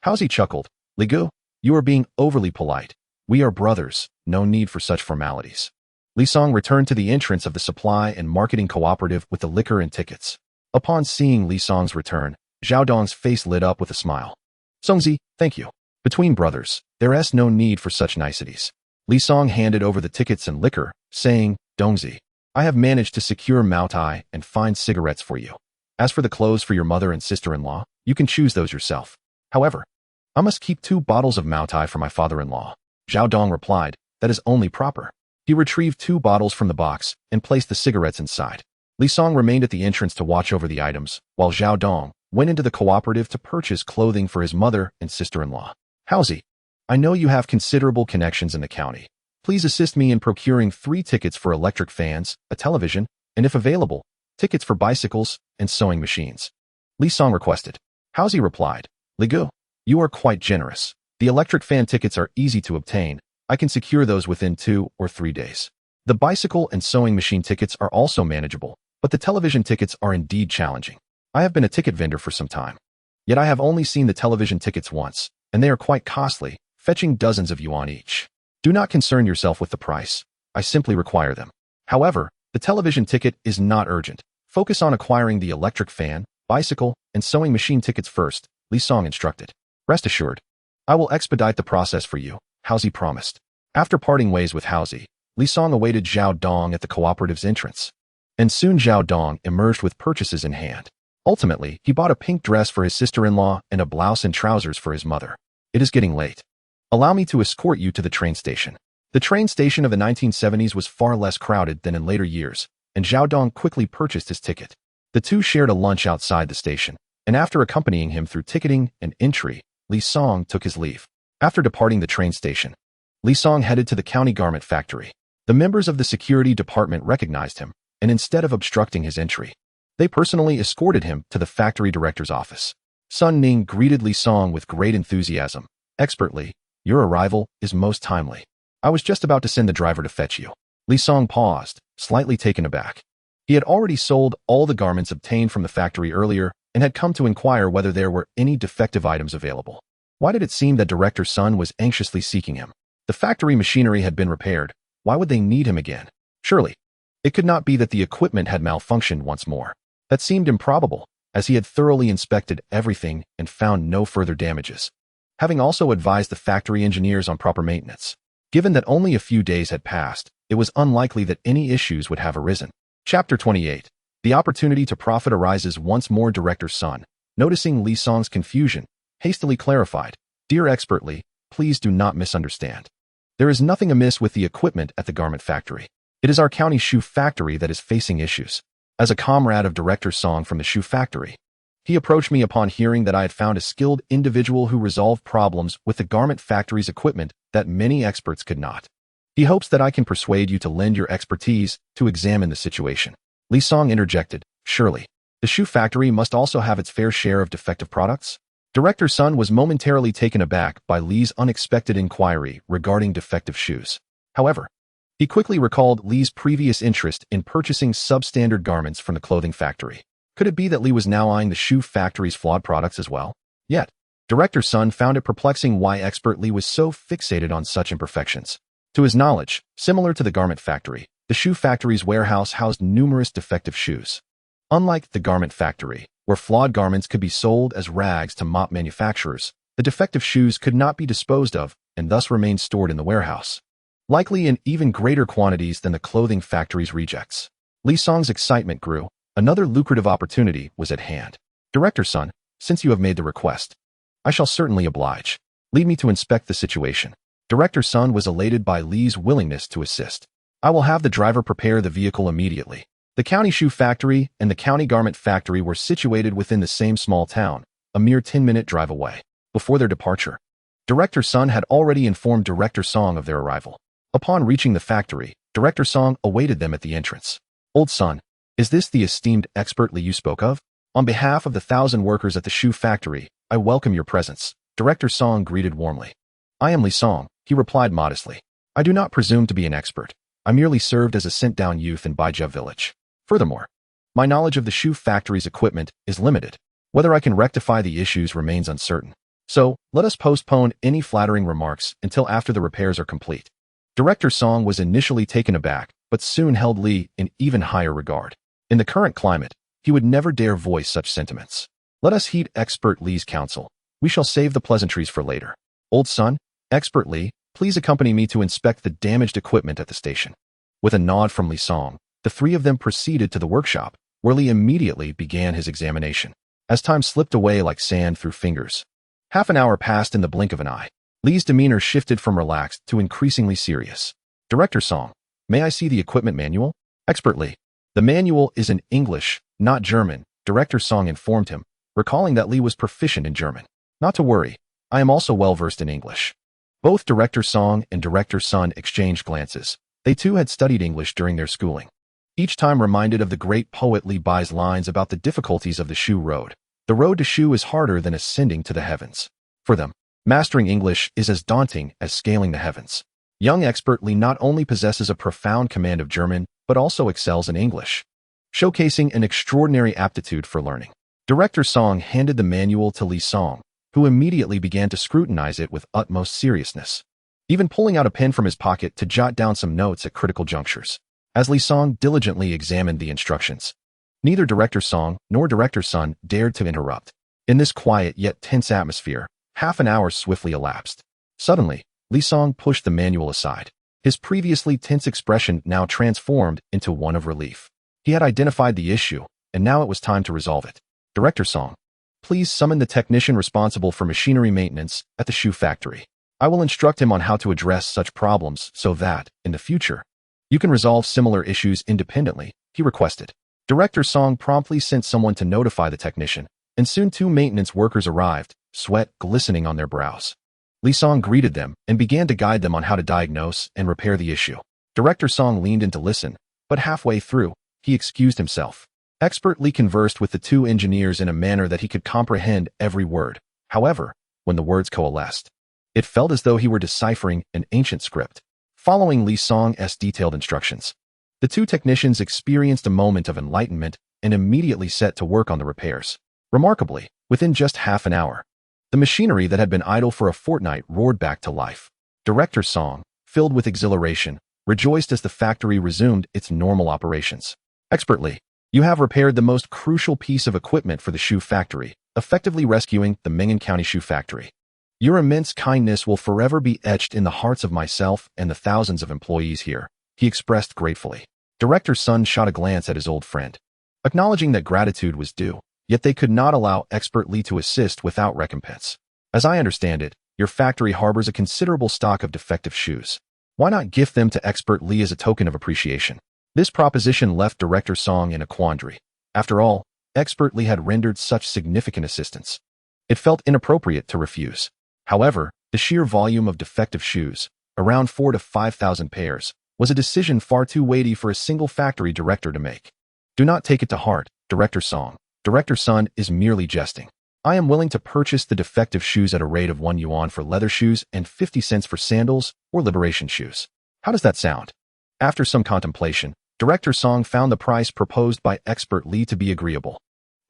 Haozi chuckled. Li Gu, you are being overly polite. We are brothers, no need for such formalities. Li Song returned to the entrance of the supply and marketing cooperative with the liquor and tickets. Upon seeing Li Song's return, Zhao Dong's face lit up with a smile. Songzi, thank you. Between brothers, there is no need for such niceties. Li Song handed over the tickets and liquor, saying, Dongzi, I have managed to secure mitai and fine cigarettes for you. As for the clothes for your mother and sister-in-law, you can choose those yourself. However, I must keep 2 bottles of mitai for my father-in-law. Zhao Dong replied, that is only proper. He retrieved 2 bottles from the box and placed the cigarettes inside. Li Song remained at the entrance to watch over the items, while Zhao Dong went into the cooperative to purchase clothing for his mother and sister-in-law. Haozi, I know you have considerable connections in the county. Please assist me in procuring 3 tickets for electric fans, a television, and if available, tickets for bicycles and sewing machines. Li Song requested. Haozi replied, Li Gu, you are quite generous. The electric fan tickets are easy to obtain. I can secure those within 2 or 3 days. The bicycle and sewing machine tickets are also manageable, but the television tickets are indeed challenging. I have been a ticket vendor for some time, yet I have only seen the television tickets once, and they are quite costly, fetching dozens of yuan each. Do not concern yourself with the price. I simply require them. However, the television ticket is not urgent. Focus on acquiring the electric fan, bicycle, and sewing machine tickets first, Li Song instructed. Rest assured, I will expedite the process for you, Haozi promised. After parting ways with Haozi, Li Song awaited Zhao Dong at the cooperative's entrance. And soon Zhao Dong emerged with purchases in hand. Ultimately, he bought a pink dress for his sister-in-law and a blouse and trousers for his mother. It is getting late. Allow me to escort you to the train station. The train station of the 1970s was far less crowded than in later years, and Zhao Dong quickly purchased his ticket. The two shared a lunch outside the station, and after accompanying him through ticketing and entry, Li Song took his leave. After departing the train station, Li Song headed to the county garment factory. The members of the security department recognized him, and instead of obstructing his entry, they personally escorted him to the factory director's office. Sun Ning greeted Li Song with great enthusiasm. Expertly, your arrival is most timely. I was just about to send the driver to fetch you. Li Song paused, slightly taken aback. He had already sold all the garments obtained from the factory earlier and had come to inquire whether there were any defective items available. Why did it seem that Director Sun was anxiously seeking him? The factory machinery had been repaired. Why would they need him again? Surely, it could not be that the equipment had malfunctioned once more. That seemed improbable, as he had thoroughly inspected everything and found no further damages, having also advised the factory engineers on proper maintenance. Given that only a few days had passed, it was unlikely that any issues would have arisen. Chapter 28. The opportunity to profit arises once more. Director Sun, noticing Li Song's confusion, hastily clarified, Dear Expertly, please do not misunderstand. There is nothing amiss with the equipment at the garment factory. It is our county shoe factory that is facing issues. As a comrade of Director Song from the shoe factory, he approached me upon hearing that I had found a skilled individual who resolved problems with the garment factory's equipment that many experts could not. He hopes that I can persuade you to lend your expertise to examine the situation. Li Song interjected, Surely, the shoe factory must also have its fair share of defective products? Director Sun was momentarily taken aback by Li's unexpected inquiry regarding defective shoes. However, he quickly recalled Li's previous interest in purchasing substandard garments from the clothing factory. Could it be that Li was now eyeing the shoe factory's flawed products as well? Yet, Director Sun found it perplexing why Expert Li was so fixated on such imperfections. To his knowledge, similar to the garment factory, the shoe factory's warehouse housed numerous defective shoes. Unlike the garment factory, where flawed garments could be sold as rags to mop manufacturers, the defective shoes could not be disposed of and thus remained stored in the warehouse, likely in even greater quantities than the clothing factory's rejects. Li Song's excitement grew. Another lucrative opportunity was at hand. Director Sun, since you have made the request, I shall certainly oblige. Lead me to inspect the situation. Director Sun was elated by Li's willingness to assist. I will have the driver prepare the vehicle immediately. The county shoe factory and the county garment factory were situated within the same small town, a mere 10-minute drive away. Before their departure, Director Sun had already informed Director Song of their arrival. Upon reaching the factory, Director Song awaited them at the entrance. Old Sun, is this the esteemed Expert Li you spoke of? On behalf of the 1,000 workers at the shoe factory, I welcome your presence. Director Song greeted warmly. I am Li Song, he replied modestly. I do not presume to be an expert. I merely served as a sent-down youth in Bai Ruowei village. Furthermore, my knowledge of the shoe factory's equipment is limited. Whether I can rectify the issues remains uncertain. So, let us postpone any flattering remarks until after the repairs are complete. Director Song was initially taken aback, but soon held Li in even higher regard. In the current climate, he would never dare voice such sentiments. Let us heed Expert Li's counsel. We shall save the pleasantries for later. Old Sun, Expert Li, please accompany me to inspect the damaged equipment at the station. With a nod from Li Song, the three of them proceeded to the workshop, where Li immediately began his examination. As time slipped away like sand through fingers, half an hour passed in the blink of an eye. Li's demeanor shifted from relaxed to increasingly serious. Director Song, may I see the equipment manual? Expert Li, the manual is in English, not German, Director Song informed him, recalling that Li was proficient in German. Not to worry, I am also well versed in English. Both Director Song and Director Sun exchanged glances. They too had studied English during their schooling. Each time reminded of the great poet Li Bai's lines about the difficulties of the shoe road. The road to shoe is harder than ascending to the heavens. For them, mastering English is as daunting as scaling the heavens. Young Expert Li not only possesses a profound command of German, but also excels in English, showcasing an extraordinary aptitude for learning. Director Song handed the manual to Li Song, who immediately began to scrutinize it with utmost seriousness, even pulling out a pen from his pocket to jot down some notes at critical junctures. As Li Song diligently examined the instructions, neither Director Song nor Director Sun dared to interrupt. In this quiet yet tense atmosphere, half an hour swiftly elapsed. Suddenly, Li Song pushed the manual aside. His previously tense expression now transformed into one of relief. He had identified the issue, and now it was time to resolve it. Director Song, please summon the technician responsible for machinery maintenance at the shoe factory. I will instruct him on how to address such problems so that, in the future, you can resolve similar issues independently, he requested. Director Song promptly sent someone to notify the technician, and soon 2 maintenance workers arrived, sweat glistening on their brows. Li Song greeted them and began to guide them on how to diagnose and repair the issue. Director Song leaned in to listen, but halfway through, he excused himself. Expert Li conversed with the 2 engineers in a manner that he could comprehend every word. However, when the words coalesced, it felt as though he were deciphering an ancient script. Following Li Song's detailed instructions, the 2 technicians experienced a moment of enlightenment and immediately set to work on the repairs. Remarkably, within just half an hour, the machinery that had been idle for a fortnight roared back to life. Director Song, filled with exhilaration, rejoiced as the factory resumed its normal operations. Expertly, you have repaired the most crucial piece of equipment for the shoe factory, effectively rescuing the Mengan County Shoe Factory. Your immense kindness will forever be etched in the hearts of myself and the thousands of employees here, he expressed gratefully. Director Sun shot a glance at his old friend, acknowledging that gratitude was due. Yet they could not allow Expert Li to assist without recompense. As I understand it, your factory harbors a considerable stock of defective shoes. Why not gift them to Expert Li as a token of appreciation? This proposition left Director Song in a quandary. After all, Expert Li had rendered such significant assistance. It felt inappropriate to refuse. However, the sheer volume of defective shoes, around 4,000 to 5,000 pairs, was a decision far too weighty for a single factory director to make. Do not take it to heart, Director Song. Director Sun is merely jesting. I am willing to purchase the defective shoes at a rate of 1 yuan for leather shoes and 50 cents for sandals or liberation shoes. How does that sound? After some contemplation, Director Song found the price proposed by Expert Li to be agreeable.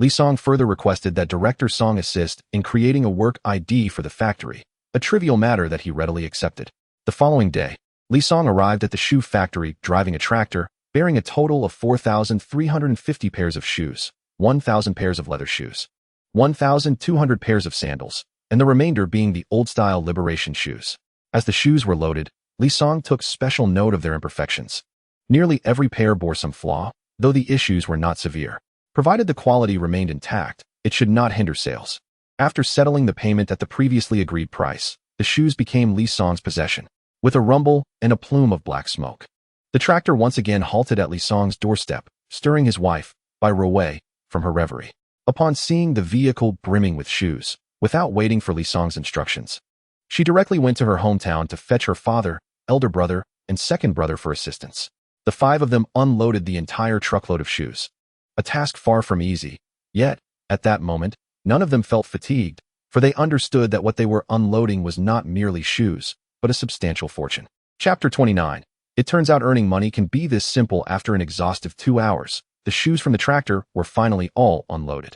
Li Song further requested that Director Song assist in creating a work ID for the factory, a trivial matter that he readily accepted. The following day, Li Song arrived at the shoe factory driving a tractor, bearing a total of 4,350 pairs of shoes. 1,000 pairs of leather shoes, 1,200 pairs of sandals, and the remainder being the old-style liberation shoes. As the shoes were loaded, Li Song took special note of their imperfections. Nearly every pair bore some flaw, though the issues were not severe. Provided the quality remained intact, it should not hinder sales. After settling the payment at the previously agreed price, the shoes became Li Song's possession. With a rumble and a plume of black smoke, the tractor once again halted at Li Song's doorstep, stirring his wife, Bai Ruowei, from her reverie. Upon seeing the vehicle brimming with shoes, without waiting for Li Song's instructions, she directly went to her hometown to fetch her father, elder brother, and second brother for assistance. The 5 of them unloaded the entire truckload of shoes. A task far from easy, yet, at that moment, none of them felt fatigued, for they understood that what they were unloading was not merely shoes, but a substantial fortune. Chapter 29. It turns out earning money can be this simple. After an exhaustive 2 hours, the shoes from the tractor were finally all unloaded.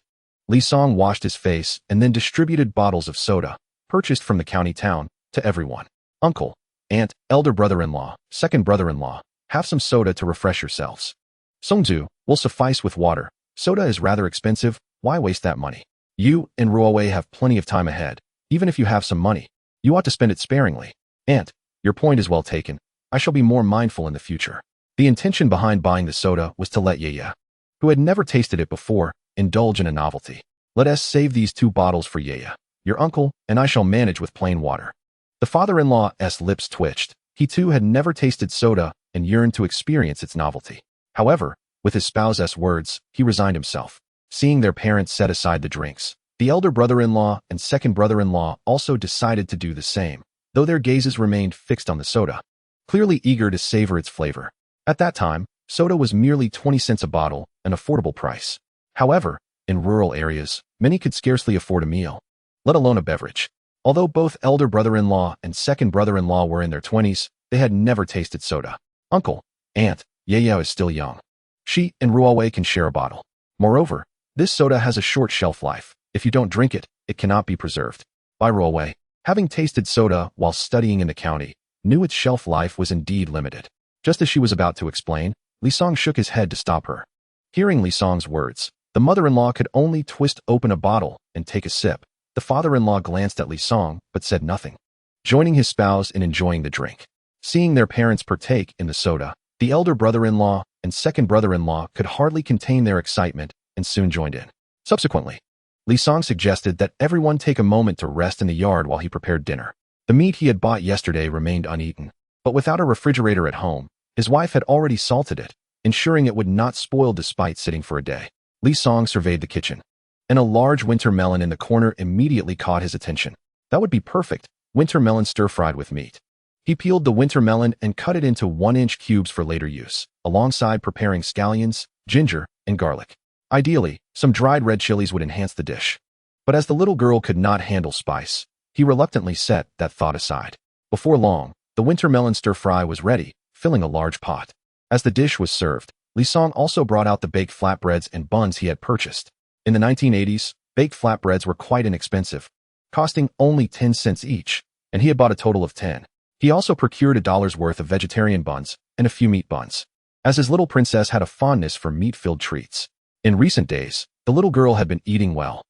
Li Song washed his face and then distributed bottles of soda, purchased from the county town, to everyone. Uncle, aunt, elder brother-in-law, second brother-in-law, have some soda to refresh yourselves. Songzu will suffice with water. Soda is rather expensive, why waste that money? You and Ruowei have plenty of time ahead. Even if you have some money, you ought to spend it sparingly. Aunt, your point is well taken. I shall be more mindful in the future. The intention behind buying the soda was to let Yaya, who had never tasted it before, indulge in a novelty. Let us save these 2 bottles for Yaya, your uncle, and I shall manage with plain water. The father-in-law's lips twitched. He too had never tasted soda and yearned to experience its novelty. However, with his spouse's words, he resigned himself. Seeing their parents set aside the drinks, the elder brother-in-law and second brother-in-law also decided to do the same, though their gazes remained fixed on the soda, clearly eager to savor its flavor. At that time, soda was merely 20 cents a bottle, an affordable price. However, in rural areas, many could scarcely afford a meal, let alone a beverage. Although both elder brother-in-law and second brother-in-law were in their 20s, they had never tasted soda. Uncle, aunt, Yaya is still young. She and Ruowei can share a bottle. Moreover, this soda has a short shelf life. If you don't drink it, it cannot be preserved. Bai Ruowei, having tasted soda while studying in the county, knew its shelf life was indeed limited. Just as she was about to explain, Li Song shook his head to stop her. Hearing Li Song's words, The mother-in-law could only twist open a bottle and take a sip. The father-in-law glanced at Li Song but said nothing, joining his spouse in enjoying the drink. Seeing their parents partake in the soda, the elder brother-in-law and second brother-in-law could hardly contain their excitement and soon joined in. Subsequently, Li Song suggested that everyone take a moment to rest in the yard while he prepared dinner. The meat he had bought yesterday remained uneaten, but without a refrigerator at home, his wife had already salted it, ensuring it would not spoil despite sitting for a day. Li Song surveyed the kitchen, and a large winter melon in the corner immediately caught his attention. That would be perfect, winter melon stir-fried with meat. He peeled the winter melon and cut it into 1-inch cubes for later use, alongside preparing scallions, ginger, and garlic. Ideally, some dried red chilies would enhance the dish. But as the little girl could not handle spice, he reluctantly set that thought aside. Before long, the winter melon stir-fry was ready, filling a large pot. As the dish was served, Li Song also brought out the baked flatbreads and buns he had purchased. In the 1980s, baked flatbreads were quite inexpensive, costing only 10 cents each, and he had bought a total of 10. He also procured $1 worth of vegetarian buns and a few meat buns, as his little princess had a fondness for meat-filled treats. In recent days, the little girl had been eating well,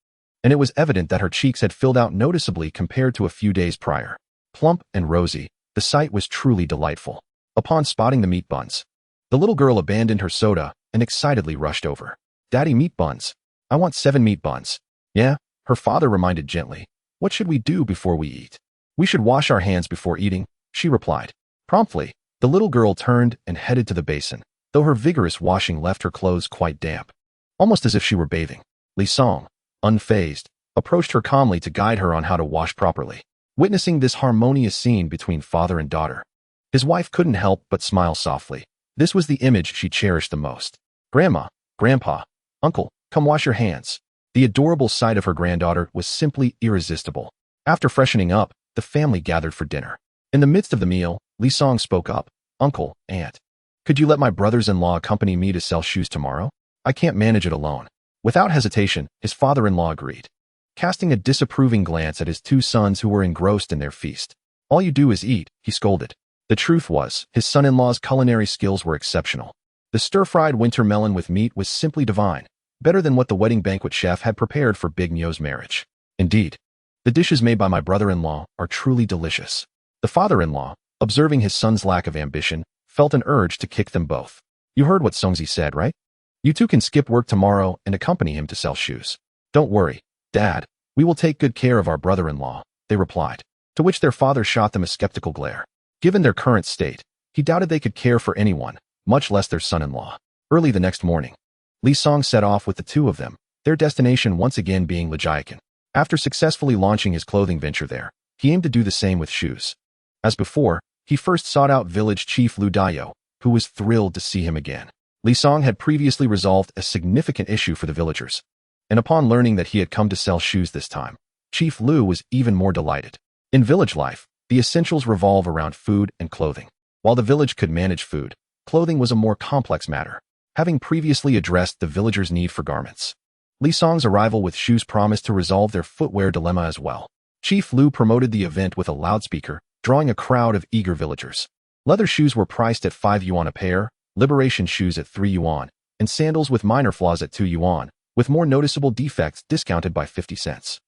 and it was evident that her cheeks had filled out noticeably compared to a few days prior. Plump and rosy, the sight was truly delightful. Upon spotting the meat buns, the little girl abandoned her soda and excitedly rushed over. "Daddy, meat buns. I want 7 meat buns." "Yeah," her father reminded gently. "What should we do before we eat?" "We should wash our hands before eating," she replied. Promptly, the little girl turned and headed to the basin, though her vigorous washing left her clothes quite damp, almost as if she were bathing. Li Song, unfazed, approached her calmly to guide her on how to wash properly. Witnessing this harmonious scene between father and daughter, his wife couldn't help but smile softly. This was the image she cherished the most. "Grandma, Grandpa, Uncle, come wash your hands." The adorable sight of her granddaughter was simply irresistible. After freshening up, the family gathered for dinner. In the midst of the meal, Li Song spoke up. "Uncle, Aunt, could you let my brothers-in-law accompany me to sell shoes tomorrow? I can't manage it alone." Without hesitation, his father-in-law agreed, casting a disapproving glance at his 2 sons who were engrossed in their feast. "All you do is eat," he scolded. The truth was, his son-in-law's culinary skills were exceptional. The stir-fried winter melon with meat was simply divine, better than what the wedding banquet chef had prepared for Big Nyo's marriage. Indeed, the dishes made by my brother-in-law are truly delicious. The father-in-law, observing his son's lack of ambition, felt an urge to kick them both. "You heard what Songzi said, right? You two can skip work tomorrow and accompany him to sell shoes." "Don't worry, Dad, we will take good care of our brother-in-law," they replied, to which their father shot them a skeptical glare. Given their current state, he doubted they could care for anyone, much less their son-in-law. Early the next morning, Li Song set off with the 2 of them, their destination once again being Lijiakan. After successfully launching his clothing venture there, he aimed to do the same with shoes. As before, he first sought out village chief Lu Dayo, who was thrilled to see him again. Li Song had previously resolved a significant issue for the villagers, and upon learning that he had come to sell shoes this time, Chief Lu was even more delighted. In village life, the essentials revolve around food and clothing. While the village could manage food, clothing was a more complex matter, having previously addressed the villagers' need for garments. Li Song's arrival with shoes promised to resolve their footwear dilemma as well. Chief Lu promoted the event with a loudspeaker, drawing a crowd of eager villagers. Leather shoes were priced at 5 yuan a pair, liberation shoes at 3 yuan, and sandals with minor flaws at 2 yuan, with more noticeable defects discounted by 50 cents.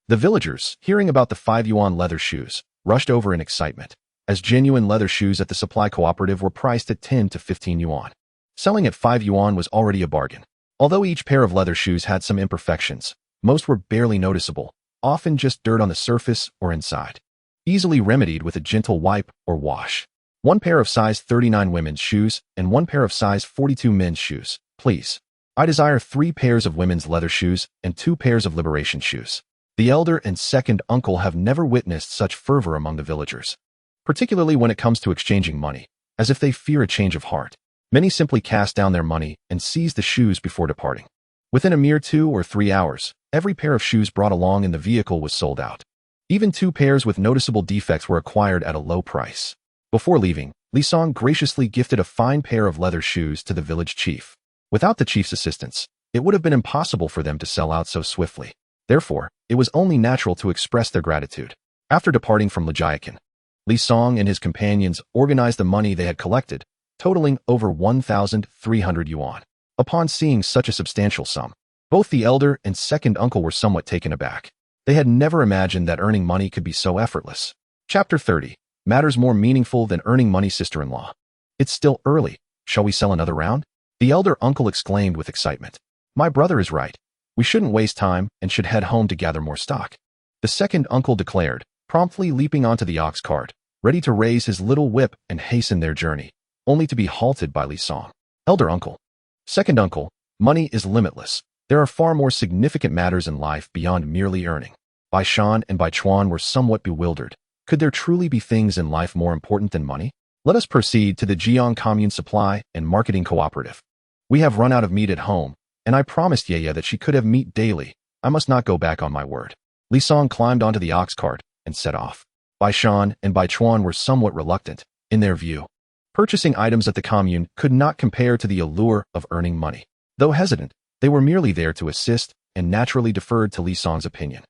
The villagers, hearing about the 5 yuan leather shoes, rushed over in excitement, as genuine leather shoes at the supply cooperative were priced at 10 to 15 yuan. Selling at 5 yuan was already a bargain. Although each pair of leather shoes had some imperfections, most were barely noticeable, often just dirt on the surface or inside, easily remedied with a gentle wipe or wash. 1 pair of size 39 women's shoes and 1 pair of size 42 men's shoes, please. I desire 3 pairs of women's leather shoes and 2 pairs of liberation shoes. The elder and second uncle have never witnessed such fervor among the villagers, particularly when it comes to exchanging money, as if they fear a change of heart. Many simply cast down their money and seize the shoes before departing. Within a mere 2 or 3 hours, every pair of shoes brought along in the vehicle was sold out. Even 2 pairs with noticeable defects were acquired at a low price. Before leaving, Li Song graciously gifted a fine pair of leather shoes to the village chief. Without the chief's assistance, it would have been impossible for them to sell out so swiftly. Therefore, it was only natural to express their gratitude. After departing from Lijiakan, Li Song and his companions organized the money they had collected, totaling over 1,300 yuan. Upon seeing such a substantial sum, Both the elder and second uncle were somewhat taken aback. They had never imagined that earning money could be so effortless. Chapter 30. Matters more meaningful than earning money, sister-in-law. It's still early. Shall we sell another round? The elder uncle exclaimed with excitement. My brother is right. We shouldn't waste time and should head home to gather more stock. The second uncle declared, promptly leaping onto the ox cart, ready to raise his little whip and hasten their journey, only to be halted by Li Song. Elder uncle. Second uncle, money is limitless. There are far more significant matters in life beyond merely earning. Bai Shan and Bai Chuan were somewhat bewildered. Could there truly be things in life more important than money? Let us proceed to the Jiang Commune Supply and Marketing Cooperative. We have run out of meat at home, and I promised Yeye that she could have meat daily. I must not go back on my word. Li Song climbed onto the ox cart and set off. Bai Shan and Bai Chuan were somewhat reluctant. In their view, purchasing items at the commune could not compare to the allure of earning money. Though hesitant, they were merely there to assist and naturally deferred to Li Song's opinion.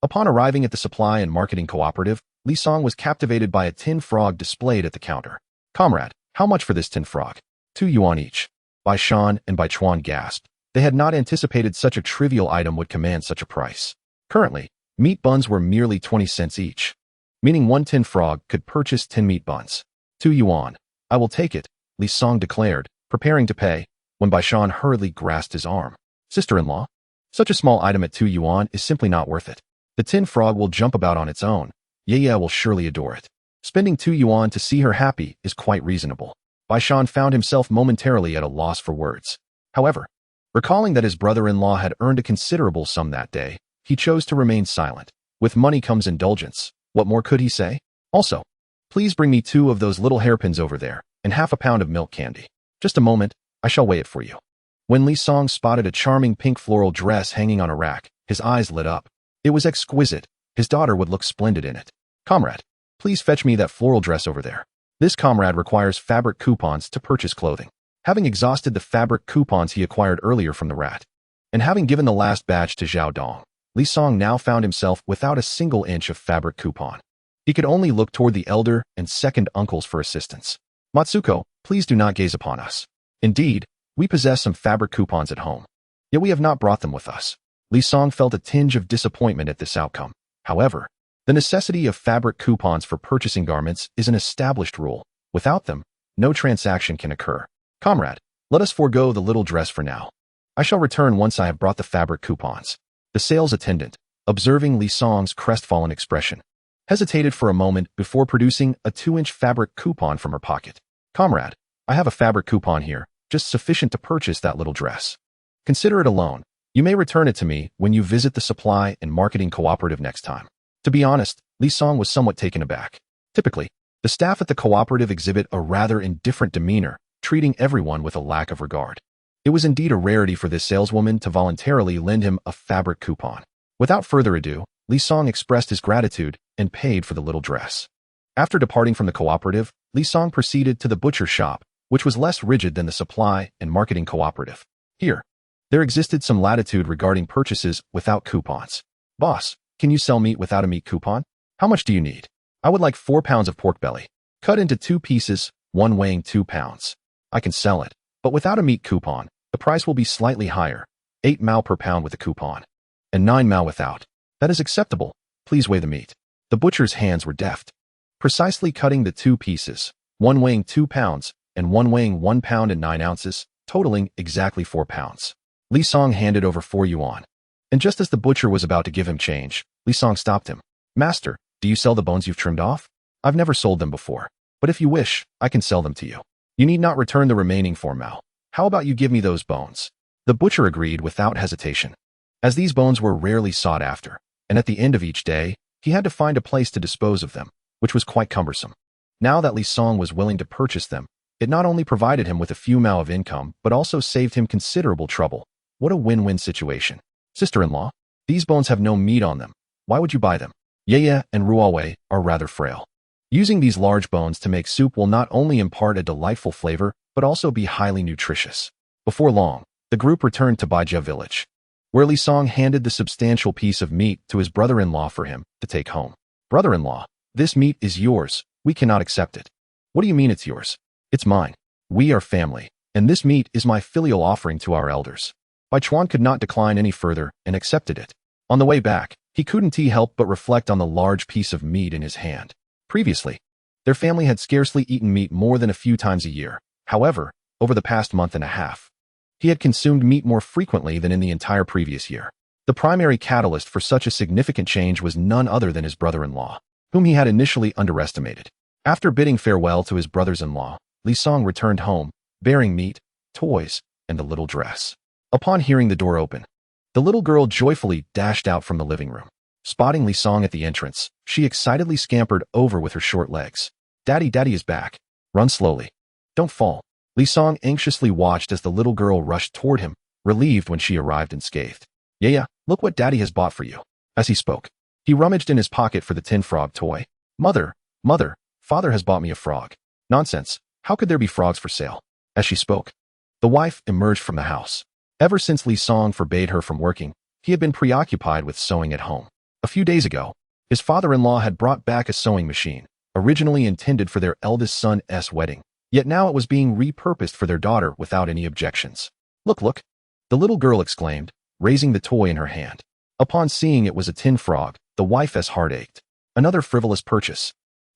Upon arriving at the Supply and Marketing Cooperative, Li Song was captivated by a tin frog displayed at the counter. Comrade, how much for this tin frog? 2 yuan each. Bai Shan and Bai Chuan gasped. They had not anticipated such a trivial item would command such a price. Currently, meat buns were merely 20 cents each, meaning 1 tin frog could purchase 10 meat buns. 2 yuan. I will take it, Li Song declared, preparing to pay, when Bai Shan hurriedly grasped his arm. Sister-in-law? Such a small item at 2 yuan is simply not worth it. The tin frog will jump about on its own. Yeye will surely adore it. Spending 2 yuan to see her happy is quite reasonable. Bai Shan found himself momentarily at a loss for words. However, recalling that his brother-in-law had earned a considerable sum that day, he chose to remain silent. With money comes indulgence. What more could he say? Also, please bring me 2 of those little hairpins over there, and half a pound of milk candy. Just a moment, I shall weigh it for you. When Li Song spotted a charming pink floral dress hanging on a rack, his eyes lit up. It was exquisite. His daughter would look splendid in it. Comrade, please fetch me that floral dress over there. This comrade requires fabric coupons to purchase clothing. Having exhausted the fabric coupons he acquired earlier from the rat, and having given the last batch to Zhao Dong, Li Song now found himself without a single inch of fabric coupon. He could only look toward the elder and second uncles for assistance. Matsuko, please do not gaze upon us. Indeed, we possess some fabric coupons at home, yet we have not brought them with us. Li Song felt a tinge of disappointment at this outcome. However, the necessity of fabric coupons for purchasing garments is an established rule. Without them, no transaction can occur. Comrade, let us forego the little dress for now. I shall return once I have brought the fabric coupons. The sales attendant, observing Li Song's crestfallen expression, hesitated for a moment before producing a 2-inch fabric coupon from her pocket. Comrade, I have a fabric coupon here, just sufficient to purchase that little dress. Consider it a loan. You may return it to me when you visit the Supply and Marketing Cooperative next time. To be honest, Li Song was somewhat taken aback. Typically, the staff at the cooperative exhibit a rather indifferent demeanor, treating everyone with a lack of regard. It was indeed a rarity for this saleswoman to voluntarily lend him a fabric coupon. Without further ado, Li Song expressed his gratitude and paid for the little dress. After departing from the cooperative, Li Song proceeded to the butcher shop, which was less rigid than the Supply and Marketing Cooperative. Here, there existed some latitude regarding purchases without coupons. Boss, can you sell meat without a meat coupon? How much do you need? I would like 4 pounds of pork belly, cut into 2 pieces, one weighing 2 pounds. I can sell it, but without a meat coupon, the price will be slightly higher, 8 mao per pound with a coupon, and 9 mao without. That is acceptable. Please weigh the meat. The butcher's hands were deft, precisely cutting the 2 pieces, one weighing 2 pounds, and one weighing 1 pound and 9 ounces, totaling exactly 4 pounds. Li Song handed over 4 yuan. And just as the butcher was about to give him change, Li Song stopped him. Master, do you sell the bones you've trimmed off? I've never sold them before, but if you wish, I can sell them to you. You need not return the remaining 4 mao. How about you give me those bones? The butcher agreed without hesitation. As these bones were rarely sought after, and at the end of each day, he had to find a place to dispose of them, which was quite cumbersome. Now that Li Song was willing to purchase them, it not only provided him with a few mao of income, but also saved him considerable trouble. What a win-win situation. Sister-in-law, these bones have no meat on them. Why would you buy them? Yeye and Ruowei are rather frail. Using these large bones to make soup will not only impart a delightful flavor, but also be highly nutritious. Before long, the group returned to Baijia village, where Li Song handed the substantial piece of meat to his brother-in-law for him to take home. Brother-in-law, this meat is yours. We cannot accept it. What do you mean it's yours? It's mine. We are family, and this meat is my filial offering to our elders. Bai Chuan could not decline any further and accepted it. On the way back, he couldn't help but reflect on the large piece of meat in his hand. Previously, their family had scarcely eaten meat more than a few times a year. However, over the past month and a half, he had consumed meat more frequently than in the entire previous year. The primary catalyst for such a significant change was none other than his brother-in-law, whom he had initially underestimated. After bidding farewell to his brothers-in-law, Li Song returned home, bearing meat, toys, and a little dress. Upon hearing the door open, the little girl joyfully dashed out from the living room. Spotting Li Song at the entrance, she excitedly scampered over with her short legs. Daddy is back. Run slowly. Don't fall. Li Song anxiously watched as the little girl rushed toward him, relieved when she arrived unscathed. Yeah, look what Daddy has bought for you. As he spoke, he rummaged in his pocket for the tin frog toy. Mother, Father has bought me a frog. Nonsense. How could there be frogs for sale? As she spoke, the wife emerged from the house. Ever since Li Song forbade her from working, he had been preoccupied with sewing at home. A few days ago, his father-in-law had brought back a sewing machine, originally intended for their eldest son's wedding, yet now it was being repurposed for their daughter without any objections. Look, the little girl exclaimed, raising the toy in her hand. Upon seeing it was a tin frog, the wife's heart ached. Another frivolous purchase.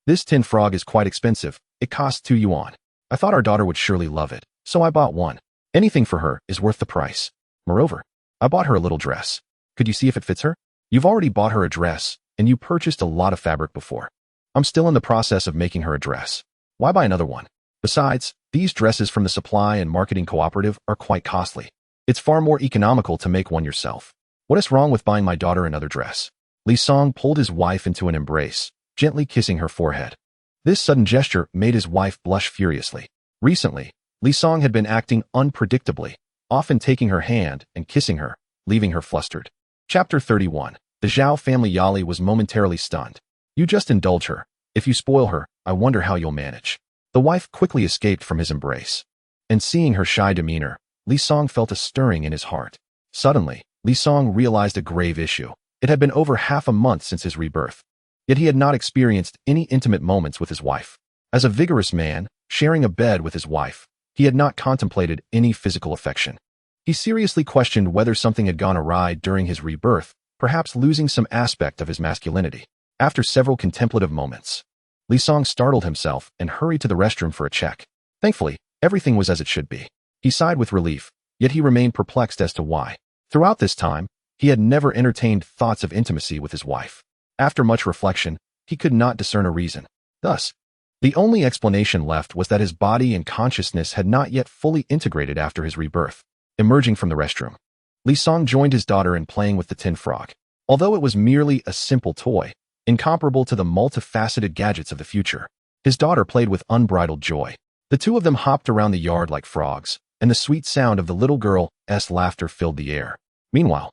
This tin frog is quite expensive. It costs 2 yuan. I thought our daughter would surely love it, so I bought one. Anything for her is worth the price. Moreover, I bought her a little dress. Could you see if it fits her? You've already bought her a dress, and you purchased a lot of fabric before. I'm still in the process of making her a dress. Why buy another one? Besides, these dresses from the supply and marketing cooperative are quite costly. It's far more economical to make one yourself. What is wrong with buying my daughter another dress? Li Song pulled his wife into an embrace, gently kissing her forehead. This sudden gesture made his wife blush furiously. Recently, Li Song had been acting unpredictably, often taking her hand and kissing her, leaving her flustered. Chapter 31. The Zhao family. Yali was momentarily stunned. You just indulge her. If you spoil her, I wonder how you'll manage. The wife quickly escaped from his embrace. And seeing her shy demeanor, Li Song felt a stirring in his heart. Suddenly, Li Song realized a grave issue. It had been over half a month since his rebirth. Yet he had not experienced any intimate moments with his wife. As a vigorous man, sharing a bed with his wife, he had not contemplated any physical affection. He seriously questioned whether something had gone awry during his rebirth, perhaps losing some aspect of his masculinity. After several contemplative moments, Li Song startled himself and hurried to the restroom for a check. Thankfully, everything was as it should be. He sighed with relief, yet he remained perplexed as to why. Throughout this time, he had never entertained thoughts of intimacy with his wife. After much reflection, he could not discern a reason. Thus, the only explanation left was that his body and consciousness had not yet fully integrated after his rebirth. Emerging from the restroom, Li Song joined his daughter in playing with the tin frog. Although it was merely a simple toy, incomparable to the multifaceted gadgets of the future, his daughter played with unbridled joy. The two of them hopped around the yard like frogs, and the sweet sound of the little girl's laughter filled the air. Meanwhile,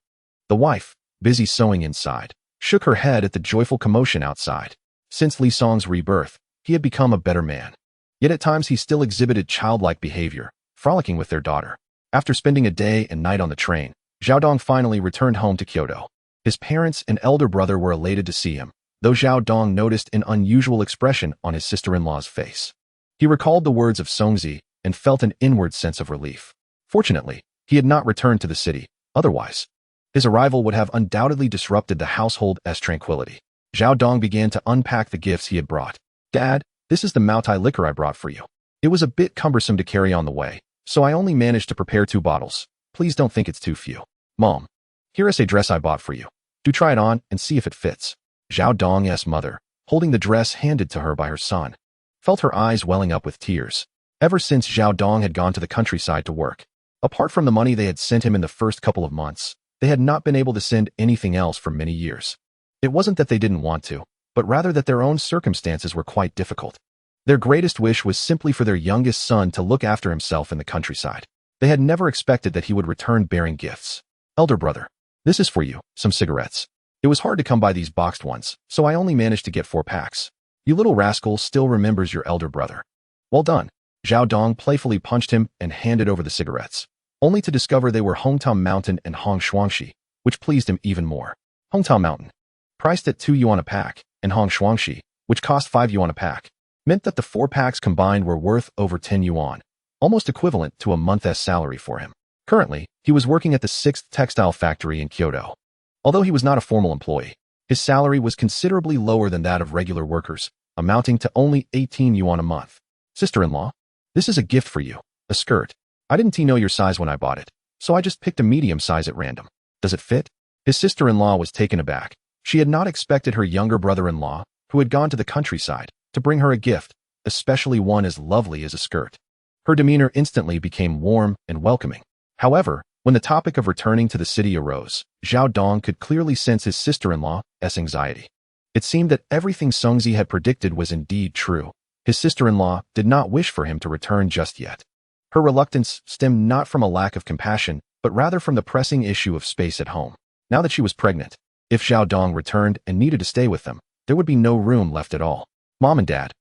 the wife, busy sewing inside, shook her head at the joyful commotion outside. Since Li Song's rebirth, he had become a better man. Yet at times he still exhibited childlike behavior, frolicking with their daughter. After spending a day and night on the train, Zhao Dong finally returned home to Kyoto. His parents and elder brother were elated to see him, though Zhao Dong noticed an unusual expression on his sister-in-law's face. He recalled the words of Songzi and felt an inward sense of relief. Fortunately, he had not returned to the city. Otherwise, his arrival would have undoubtedly disrupted the household's tranquility. Zhao Dong began to unpack the gifts he had brought. Dad, this is the Maotai liquor I brought for you. It was a bit cumbersome to carry on the way, so I only managed to prepare 2 bottles. Please don't think it's too few. Mom, here is a dress I bought for you. Do try it on and see if it fits. Zhao Dong's mother, holding the dress handed to her by her son, felt her eyes welling up with tears. Ever since Zhao Dong had gone to the countryside to work, apart from the money they had sent him in the first couple of months, they had not been able to send anything else for many years. It wasn't that they didn't want to, but rather that their own circumstances were quite difficult. Their greatest wish was simply for their youngest son to look after himself in the countryside. They had never expected that he would return bearing gifts. Elder brother, this is for you, some cigarettes. It was hard to come by these boxed ones, so I only managed to get 4 packs. You little rascal still remembers your elder brother. Well done. Zhao Dong playfully punched him and handed over the cigarettes, only to discover they were Hongtao Mountain and Hong Shuangxi, which pleased him even more. Hongtao Mountain, priced at 2 yuan a pack, and Hong Shuangxi, which cost 5 yuan a pack, meant that the 4 packs combined were worth over 10 yuan, almost equivalent to a month's salary for him. Currently, he was working at the 6th textile factory in Kyoto. Although he was not a formal employee, his salary was considerably lower than that of regular workers, amounting to only 18 yuan a month. Sister-in-law, this is a gift for you, a skirt. I didn't know your size when I bought it, so I just picked a medium size at random. Does it fit? His sister-in-law was taken aback. She had not expected her younger brother-in-law, who had gone to the countryside, to bring her a gift, especially one as lovely as a skirt. Her demeanor instantly became warm and welcoming. However, when the topic of returning to the city arose, Zhao Dong could clearly sense his sister-in-law's anxiety. It seemed that everything Songzi had predicted was indeed true. His sister-in-law did not wish for him to return just yet. Her reluctance stemmed not from a lack of compassion, but rather from the pressing issue of space at home. Now that she was pregnant, if Zhao Dong returned and needed to stay with them, there would be no room left at all. Mom and Dad,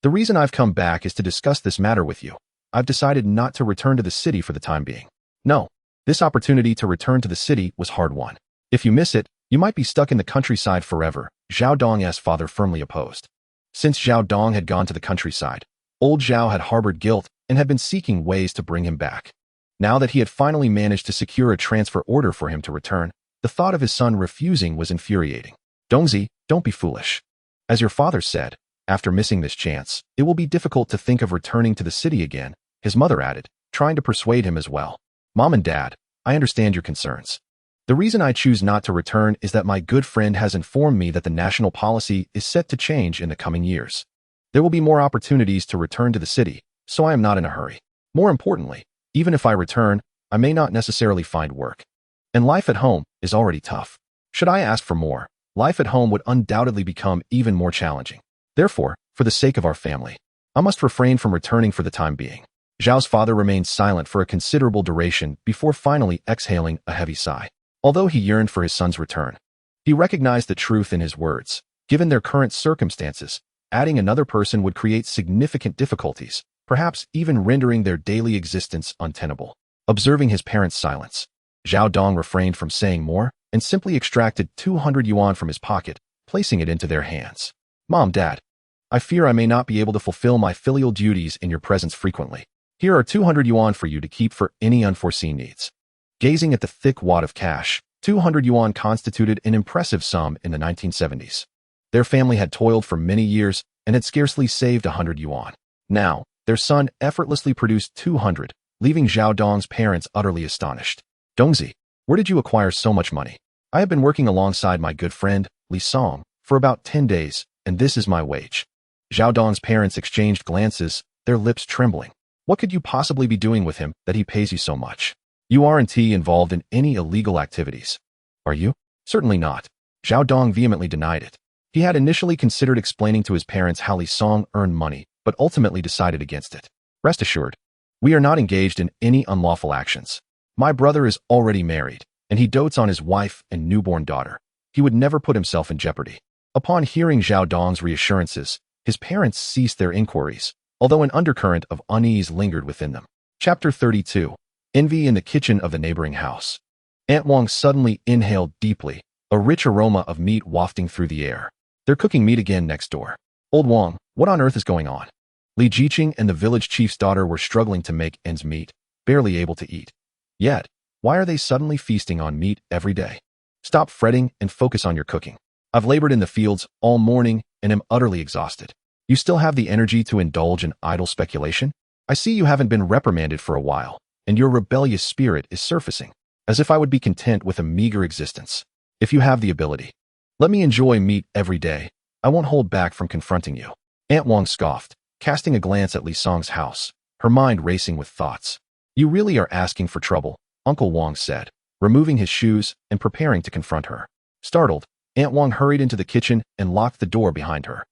the reason I've come back is to discuss this matter with you. I've decided not to return to the city for the time being. No, this opportunity to return to the city was hard-won. If you miss it, you might be stuck in the countryside forever, Zhao Dong's father firmly opposed. Since Zhao Dong had gone to the countryside, old Zhao had harbored guilt and had been seeking ways to bring him back. Now that he had finally managed to secure a transfer order for him to return, the thought of his son refusing was infuriating. Dongzi, don't be foolish. As your father said, after missing this chance, it will be difficult to think of returning to the city again, his mother added, trying to persuade him as well. Mom and Dad, I understand your concerns. The reason I choose not to return is that my good friend has informed me that the national policy is set to change in the coming years. There will be more opportunities to return to the city, so I am not in a hurry. More importantly, even if I return, I may not necessarily find work. And life at home is already tough. Should I ask for more, life at home would undoubtedly become even more challenging. Therefore, for the sake of our family, I must refrain from returning for the time being. Zhao's father remained silent for a considerable duration before finally exhaling a heavy sigh. Although he yearned for his son's return, he recognized the truth in his words. Given their current circumstances, adding another person would create significant difficulties, perhaps even rendering their daily existence untenable. Observing his parents' silence, Zhao Dong refrained from saying more and simply extracted 200 yuan from his pocket, placing it into their hands. Mom, Dad, I fear I may not be able to fulfill my filial duties in your presence frequently. Here are 200 yuan for you to keep for any unforeseen needs. Gazing at the thick wad of cash, 200 yuan constituted an impressive sum in the 1970s. Their family had toiled for many years and had scarcely saved 100 yuan. Now, their son effortlessly produced 200, leaving Zhao Dong's parents utterly astonished. Dongzi, where did you acquire so much money? I have been working alongside my good friend, Li Song, for about 10 days, and this is my wage. Zhao Dong's parents exchanged glances, their lips trembling. What could you possibly be doing with him that he pays you so much? You aren't involved in any illegal activities, are you? Certainly not. Zhao Dong vehemently denied it. He had initially considered explaining to his parents how Li Song earned money, but ultimately decided against it. Rest assured, we are not engaged in any unlawful actions. My brother is already married, and he dotes on his wife and newborn daughter. He would never put himself in jeopardy. Upon hearing Zhao Dong's reassurances, his parents ceased their inquiries, although an undercurrent of unease lingered within them. Chapter 32. Envy in the kitchen of the neighboring house. Aunt Wang suddenly inhaled deeply, a rich aroma of meat wafting through the air. They're cooking meat again next door. Old Wang, what on earth is going on? Li Jiqing and the village chief's daughter were struggling to make ends meet, barely able to eat. Yet, why are they suddenly feasting on meat every day? Stop fretting and focus on your cooking. I've labored in the fields all morning and am utterly exhausted. You still have the energy to indulge in idle speculation? I see you haven't been reprimanded for a while, and your rebellious spirit is surfacing, as if I would be content with a meager existence. If you have the ability, let me enjoy meat every day. I won't hold back from confronting you. Aunt Wang scoffed, casting a glance at Li Song's house, her mind racing with thoughts. You really are asking for trouble, Uncle Wang said, removing his shoes and preparing to confront her. Startled, Aunt Wang hurried into the kitchen and locked the door behind her.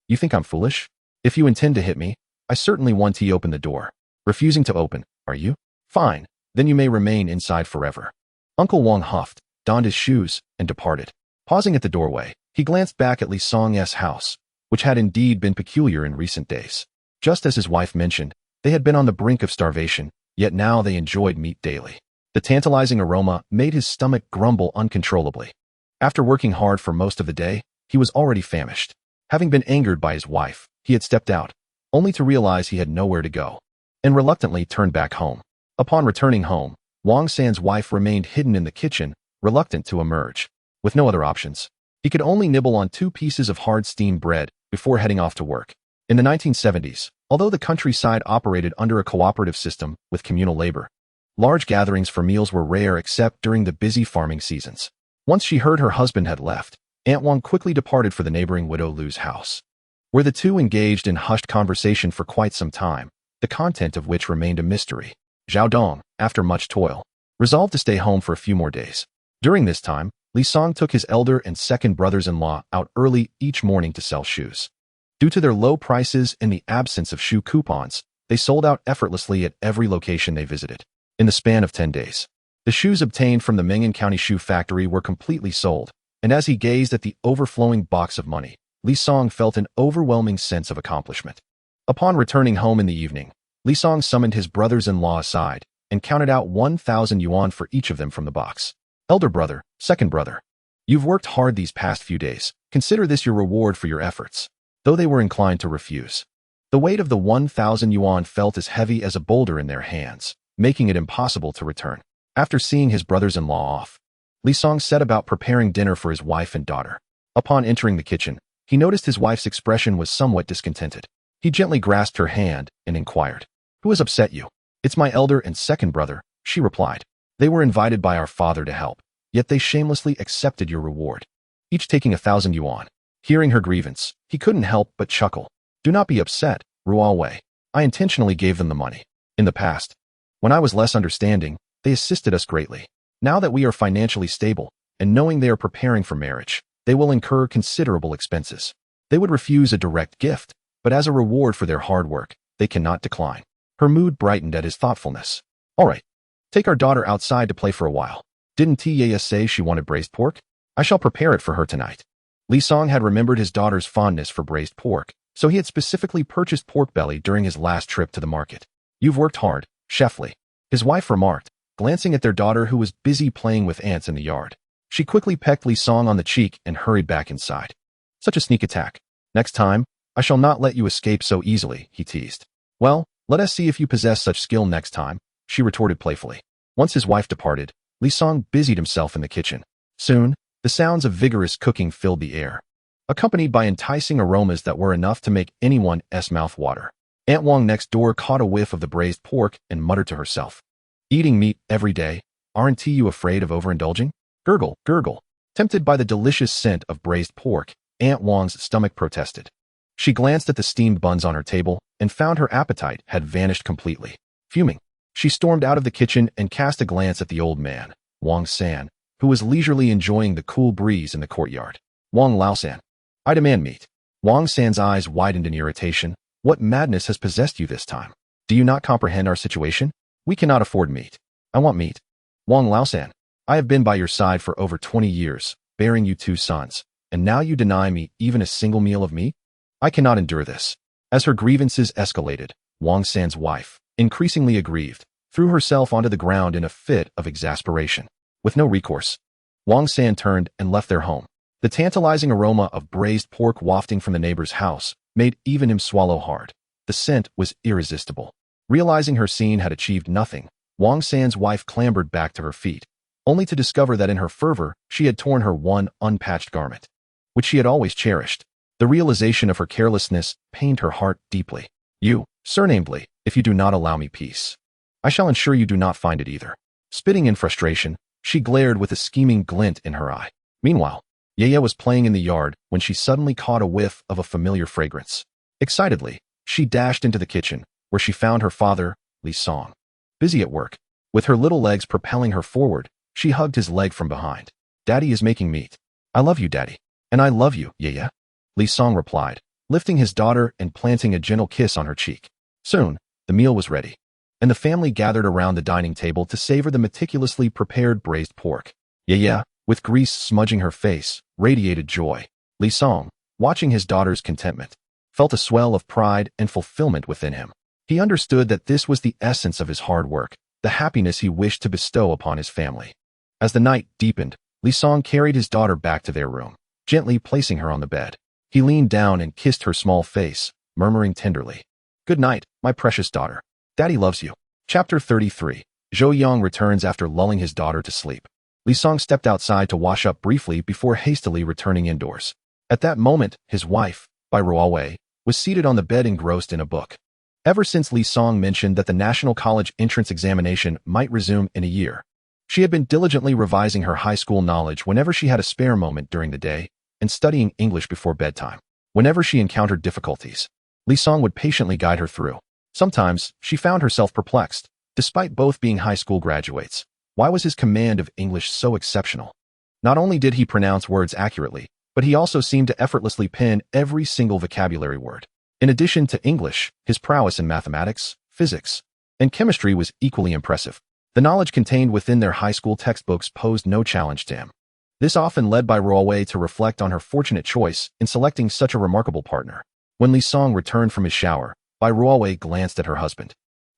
You think I'm foolish? If you intend to hit me, I certainly want to open the door. Refusing to open, are you? Fine, then you may remain inside forever. Uncle Wang huffed, donned his shoes, and departed. Pausing at the doorway, he glanced back at Li Song's house, which had indeed been peculiar in recent days. Just as his wife mentioned, they had been on the brink of starvation, yet now they enjoyed meat daily. The tantalizing aroma made his stomach grumble uncontrollably. After working hard for most of the day, he was already famished. Having been angered by his wife, he had stepped out, only to realize he had nowhere to go, and reluctantly turned back home. Upon returning home, Wang San's wife remained hidden in the kitchen, reluctant to emerge. With no other options, he could only nibble on 2 pieces of hard steamed bread before heading off to work. In the 1970s, although the countryside operated under a cooperative system with communal labor, large gatherings for meals were rare except during the busy farming seasons. Once she heard her husband had left, Aunt Wang quickly departed for the neighboring widow Lu's house, where the two engaged in hushed conversation for quite some time, the content of which remained a mystery. Zhao Dong, after much toil, resolved to stay home for a few more days. During this time, Li Song took his elder and second brothers-in-law out early each morning to sell shoes. Due to their low prices and the absence of shoe coupons, they sold out effortlessly at every location they visited. In the span of 10 days, the shoes obtained from the Meng'an County Shoe Factory were completely sold, and as he gazed at the overflowing box of money, Li Song felt an overwhelming sense of accomplishment. Upon returning home in the evening, Li Song summoned his brothers-in-law aside and counted out 1,000 yuan for each of them from the box. Elder brother, second brother, you've worked hard these past few days. Consider this your reward for your efforts. Though they were inclined to refuse, the weight of the 1,000 yuan felt as heavy as a boulder in their hands, making it impossible to return. After seeing his brothers-in-law off, Li Song set about preparing dinner for his wife and daughter. Upon entering the kitchen, he noticed his wife's expression was somewhat discontented. He gently grasped her hand and inquired, "Who has upset you?" "It's my elder and second brother," she replied. "They were invited by our father to help, yet they shamelessly accepted your reward, each taking 1,000 yuan. Hearing her grievance, he couldn't help but chuckle. "Do not be upset, Ruowei. I intentionally gave them the money. In the past, when I was less understanding, they assisted us greatly. Now that we are financially stable, and knowing they are preparing for marriage, they will incur considerable expenses. They would refuse a direct gift, but as a reward for their hard work, they cannot decline." Her mood brightened at his thoughtfulness. "All right, take our daughter outside to play for a while. Didn't Tia say she wanted braised pork? I shall prepare it for her tonight." Li Song had remembered his daughter's fondness for braised pork, so he had specifically purchased pork belly during his last trip to the market. "You've worked hard, Chef Li," his wife remarked, glancing at their daughter who was busy playing with ants in the yard. She quickly pecked Li Song on the cheek and hurried back inside. "Such a sneak attack. Next time, I shall not let you escape so easily," he teased. "Well, let us see if you possess such skill next time," she retorted playfully. Once his wife departed, Li Song busied himself in the kitchen. Soon, the sounds of vigorous cooking filled the air, accompanied by enticing aromas that were enough to make anyone's mouth water. Aunt Wang next door caught a whiff of the braised pork and muttered to herself, "Eating meat every day, aren't you afraid of overindulging?" Gurgle, gurgle. Tempted by the delicious scent of braised pork, Aunt Wang's stomach protested. She glanced at the steamed buns on her table and found her appetite had vanished completely. Fuming, she stormed out of the kitchen and cast a glance at the old man, Wang San, who was leisurely enjoying the cool breeze in the courtyard. "Wang Laosan, I demand meat." Wang San's eyes widened in irritation. "What madness has possessed you this time? Do you not comprehend our situation? We cannot afford meat. I want meat. Wang Laosan, I have been by your side for over 20 years, bearing you 2 sons, and now you deny me even a single meal of meat? I cannot endure this." As her grievances escalated, Wang San's wife, increasingly aggrieved, threw herself onto the ground in a fit of exasperation. With no recourse, Wang San turned and left their home. The tantalizing aroma of braised pork wafting from the neighbor's house made even him swallow hard. The scent was irresistible. Realizing her scene had achieved nothing, Wang San's wife clambered back to her feet, only to discover that in her fervor she had torn her one unpatched garment, which she had always cherished. The realization of her carelessness pained her heart deeply. "You, surnamed Li, if you do not allow me peace, I shall ensure you do not find it either." Spitting in frustration, she glared with a scheming glint in her eye. Meanwhile, Yaya was playing in the yard when she suddenly caught a whiff of a familiar fragrance. Excitedly, she dashed into the kitchen, where she found her father, Li Song, busy at work. With her little legs propelling her forward, she hugged his leg from behind. "Daddy is making meat. I love you, Daddy. And I love you, Yaya," Li Song replied, lifting his daughter and planting a gentle kiss on her cheek. Soon, the meal was ready, and the family gathered around the dining table to savor the meticulously prepared braised pork. Yaya, with grease smudging her face, radiated joy. Li Song, watching his daughter's contentment, felt a swell of pride and fulfillment within him. He understood that this was the essence of his hard work, the happiness he wished to bestow upon his family. As the night deepened, Li Song carried his daughter back to their room, gently placing her on the bed. He leaned down and kissed her small face, murmuring tenderly, "Good night, my precious daughter. Daddy loves you." Chapter 33. Zhou Yang returns after lulling his daughter to sleep. Li Song stepped outside to wash up briefly before hastily returning indoors. At that moment, his wife, Bai Ruowei, was seated on the bed engrossed in a book. Ever since Li Song mentioned that the National College entrance examination might resume in a year, she had been diligently revising her high school knowledge whenever she had a spare moment during the day and studying English before bedtime. Whenever she encountered difficulties, Li Song would patiently guide her through. Sometimes, she found herself perplexed. Despite both being high school graduates, why was his command of English so exceptional? Not only did he pronounce words accurately, but he also seemed to effortlessly pen every single vocabulary word. In addition to English, his prowess in mathematics, physics, and chemistry was equally impressive. The knowledge contained within their high school textbooks posed no challenge to him. This often led Bai Ruowei to reflect on her fortunate choice in selecting such a remarkable partner. When Li Song returned from his shower, Bai Ruowei glanced at her husband,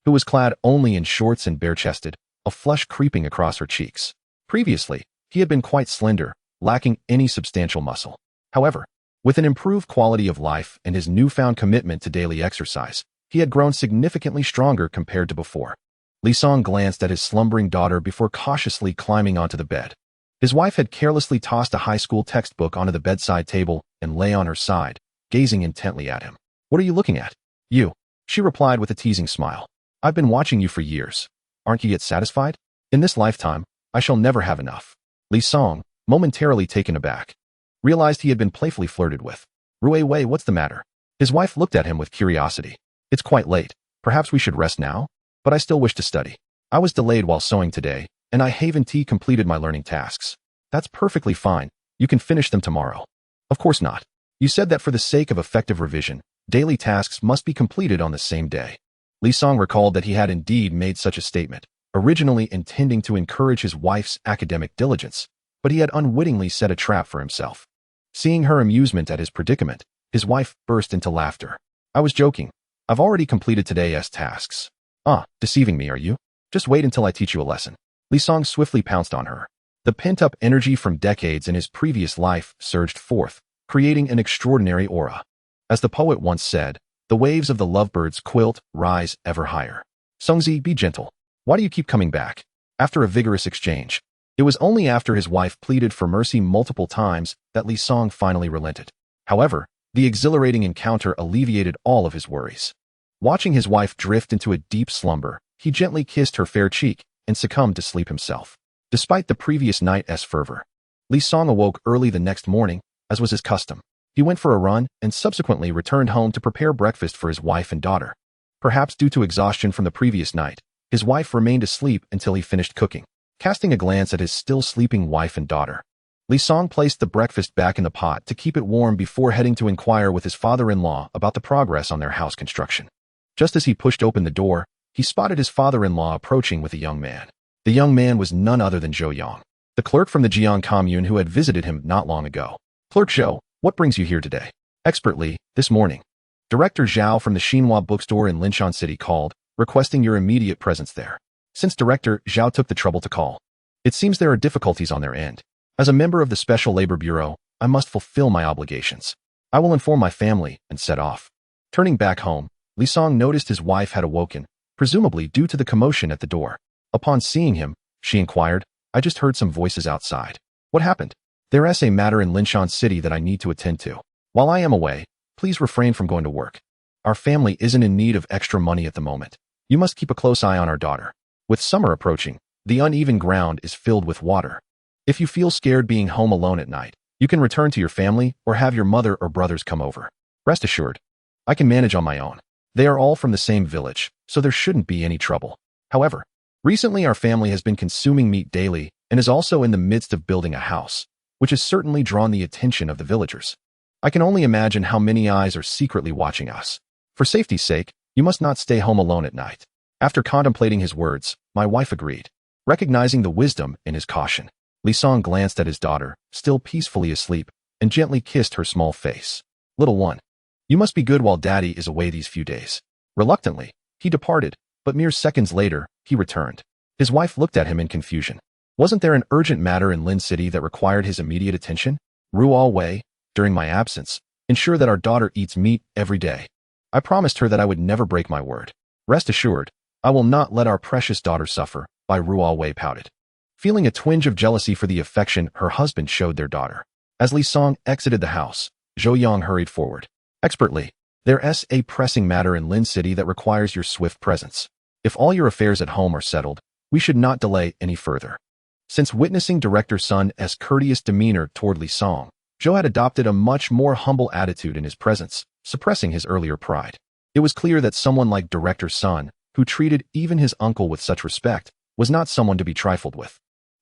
who was clad only in shorts and bare-chested, a flush creeping across her cheeks. Previously, he had been quite slender, lacking any substantial muscle. However, with an improved quality of life and his newfound commitment to daily exercise, he had grown significantly stronger compared to before. Li Song glanced at his slumbering daughter before cautiously climbing onto the bed. His wife had carelessly tossed a high school textbook onto the bedside table and lay on her side, gazing intently at him. "What are you looking at?" "You," she replied with a teasing smile. "I've been watching you for years. Aren't you yet satisfied? In this lifetime, I shall never have enough." Li Song, momentarily taken aback, realized he had been playfully flirted with. "Ruowei, what's the matter?" His wife looked at him with curiosity. "It's quite late. Perhaps we should rest now? But I still wish to study. I was delayed while sewing today, and I haven't completed my learning tasks." "That's perfectly fine. You can finish them tomorrow." "Of course not. You said that for the sake of effective revision, daily tasks must be completed on the same day." Li Song recalled that he had indeed made such a statement, originally intending to encourage his wife's academic diligence, but he had unwittingly set a trap for himself. Seeing her amusement at his predicament, his wife burst into laughter. "I was joking. I've already completed today's tasks." "Ah, deceiving me, are you? Just wait until I teach you a lesson." Li Song swiftly pounced on her. The pent-up energy from decades in his previous life surged forth, creating an extraordinary aura. As the poet once said, "The waves of the lovebirds quilt, rise ever higher." "Songzi, be gentle. Why do you keep coming back?" After a vigorous exchange, it was only after his wife pleaded for mercy multiple times that Li Song finally relented. However, the exhilarating encounter alleviated all of his worries. Watching his wife drift into a deep slumber, he gently kissed her fair cheek and succumbed to sleep himself. Despite the previous night's fervor, Li Song awoke early the next morning, as was his custom. He went for a run and subsequently returned home to prepare breakfast for his wife and daughter. Perhaps due to exhaustion from the previous night, his wife remained asleep until he finished cooking. Casting a glance at his still sleeping wife and daughter, Li Song placed the breakfast back in the pot to keep it warm before heading to inquire with his father-in-law about the progress on their house construction. Just as he pushed open the door, he spotted his father-in-law approaching with a young man. The young man was none other than Zhou Yang, the clerk from the Jiang commune who had visited him not long ago. "Clerk Zhou, what brings you here today?" "Expertly, this morning. Director Zhao from the Xinhua bookstore in Linshan City called, requesting your immediate presence there." Since Director Zhao took the trouble to call, it seems there are difficulties on their end. As a member of the Special Labor Bureau, I must fulfill my obligations. I will inform my family and set off. Turning back home, Li Song noticed his wife had awoken, presumably due to the commotion at the door. Upon seeing him, she inquired, "I just heard some voices outside. What happened?" "There's a matter in Linshan City that I need to attend to. While I am away, please refrain from going to work. Our family isn't in need of extra money at the moment. You must keep a close eye on our daughter. With summer approaching, the uneven ground is filled with water. If you feel scared being home alone at night, you can return to your family or have your mother or brothers come over. Rest assured, I can manage on my own. They are all from the same village, so there shouldn't be any trouble. However, recently our family has been consuming meat daily and is also in the midst of building a house, which has certainly drawn the attention of the villagers. I can only imagine how many eyes are secretly watching us. For safety's sake, you must not stay home alone at night." After contemplating his words, my wife agreed. Recognizing the wisdom in his caution, Li Song glanced at his daughter, still peacefully asleep, and gently kissed her small face. "Little one, you must be good while Daddy is away these few days." Reluctantly, he departed, but mere seconds later, he returned. His wife looked at him in confusion. Wasn't there an urgent matter in Lin City that required his immediate attention? "Ruowei, during my absence, ensure that our daughter eats meat every day. I promised her that I would never break my word. Rest assured, I will not let our precious daughter suffer, Bai Ruowei pouted, feeling a twinge of jealousy for the affection her husband showed their daughter. As Li Song exited the house, Zhou Yang hurried forward. Expertly, there's a pressing matter in Lin City that requires your swift presence. If all your affairs at home are settled, we should not delay any further. Since witnessing Director Sun's courteous demeanor toward Li Song, Zhou had adopted a much more humble attitude in his presence, suppressing his earlier pride. It was clear that someone like Director Sun, who treated even his uncle with such respect, was not someone to be trifled with.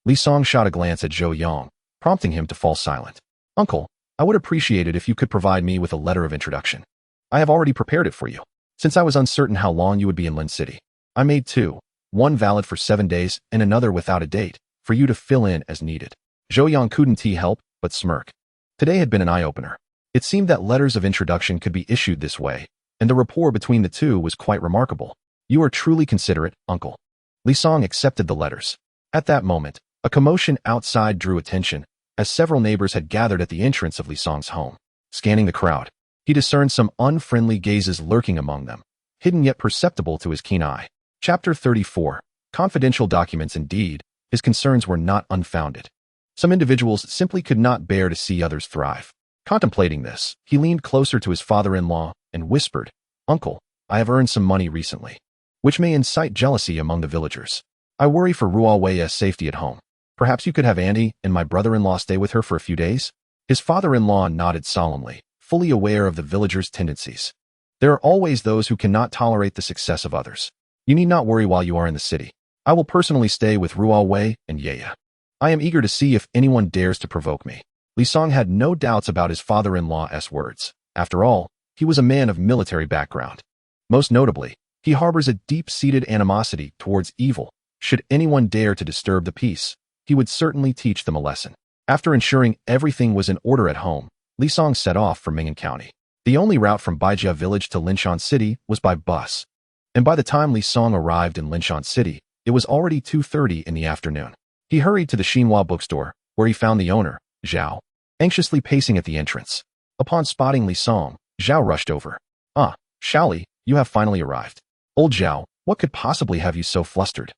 Li Song shot a glance at Zhou Yang, prompting him to fall silent. Uncle, I would appreciate it if you could provide me with a letter of introduction. I have already prepared it for you. Since I was uncertain how long you would be in Lin City, I made two, one valid for 7 days and another without a date, for you to fill in as needed. Zhou Yang couldn't help but smirk. Today had been an eye-opener. It seemed that letters of introduction could be issued this way, and the rapport between the two was quite remarkable. You are truly considerate, uncle. Li Song accepted the letters. At that moment, a commotion outside drew attention, as several neighbors had gathered at the entrance of Li Song's home. Scanning the crowd, he discerned some unfriendly gazes lurking among them, hidden yet perceptible to his keen eye. Chapter 34. Confidential documents. Indeed, his concerns were not unfounded. Some individuals simply could not bear to see others thrive. Contemplating this, he leaned closer to his father-in-law and whispered, Uncle, I have earned some money recently, which may incite jealousy among the villagers. I worry for Ruowei's safety at home. Perhaps you could have Andy and my brother-in-law stay with her for a few days? His father-in-law nodded solemnly, fully aware of the villagers' tendencies. There are always those who cannot tolerate the success of others. You need not worry while you are in the city. I will personally stay with Ruowei and Yaya. I am eager to see if anyone dares to provoke me. Li Song had no doubts about his father-in-law's words. After all, he was a man of military background. Most notably, he harbors a deep-seated animosity towards evil. Should anyone dare to disturb the peace, he would certainly teach them a lesson. After ensuring everything was in order at home, Li Song set off for Ming'an County. The only route from Baijia village to Linshan City was by bus. And by the time Li Song arrived in Linshan City, it was already 2:30 in the afternoon. He hurried to the Xinhua bookstore, where he found the owner, Zhao, anxiously pacing at the entrance. Upon spotting Li Song, Zhao rushed over. Ah, Shaoli, you have finally arrived. Old Zhao, what could possibly have you so flustered?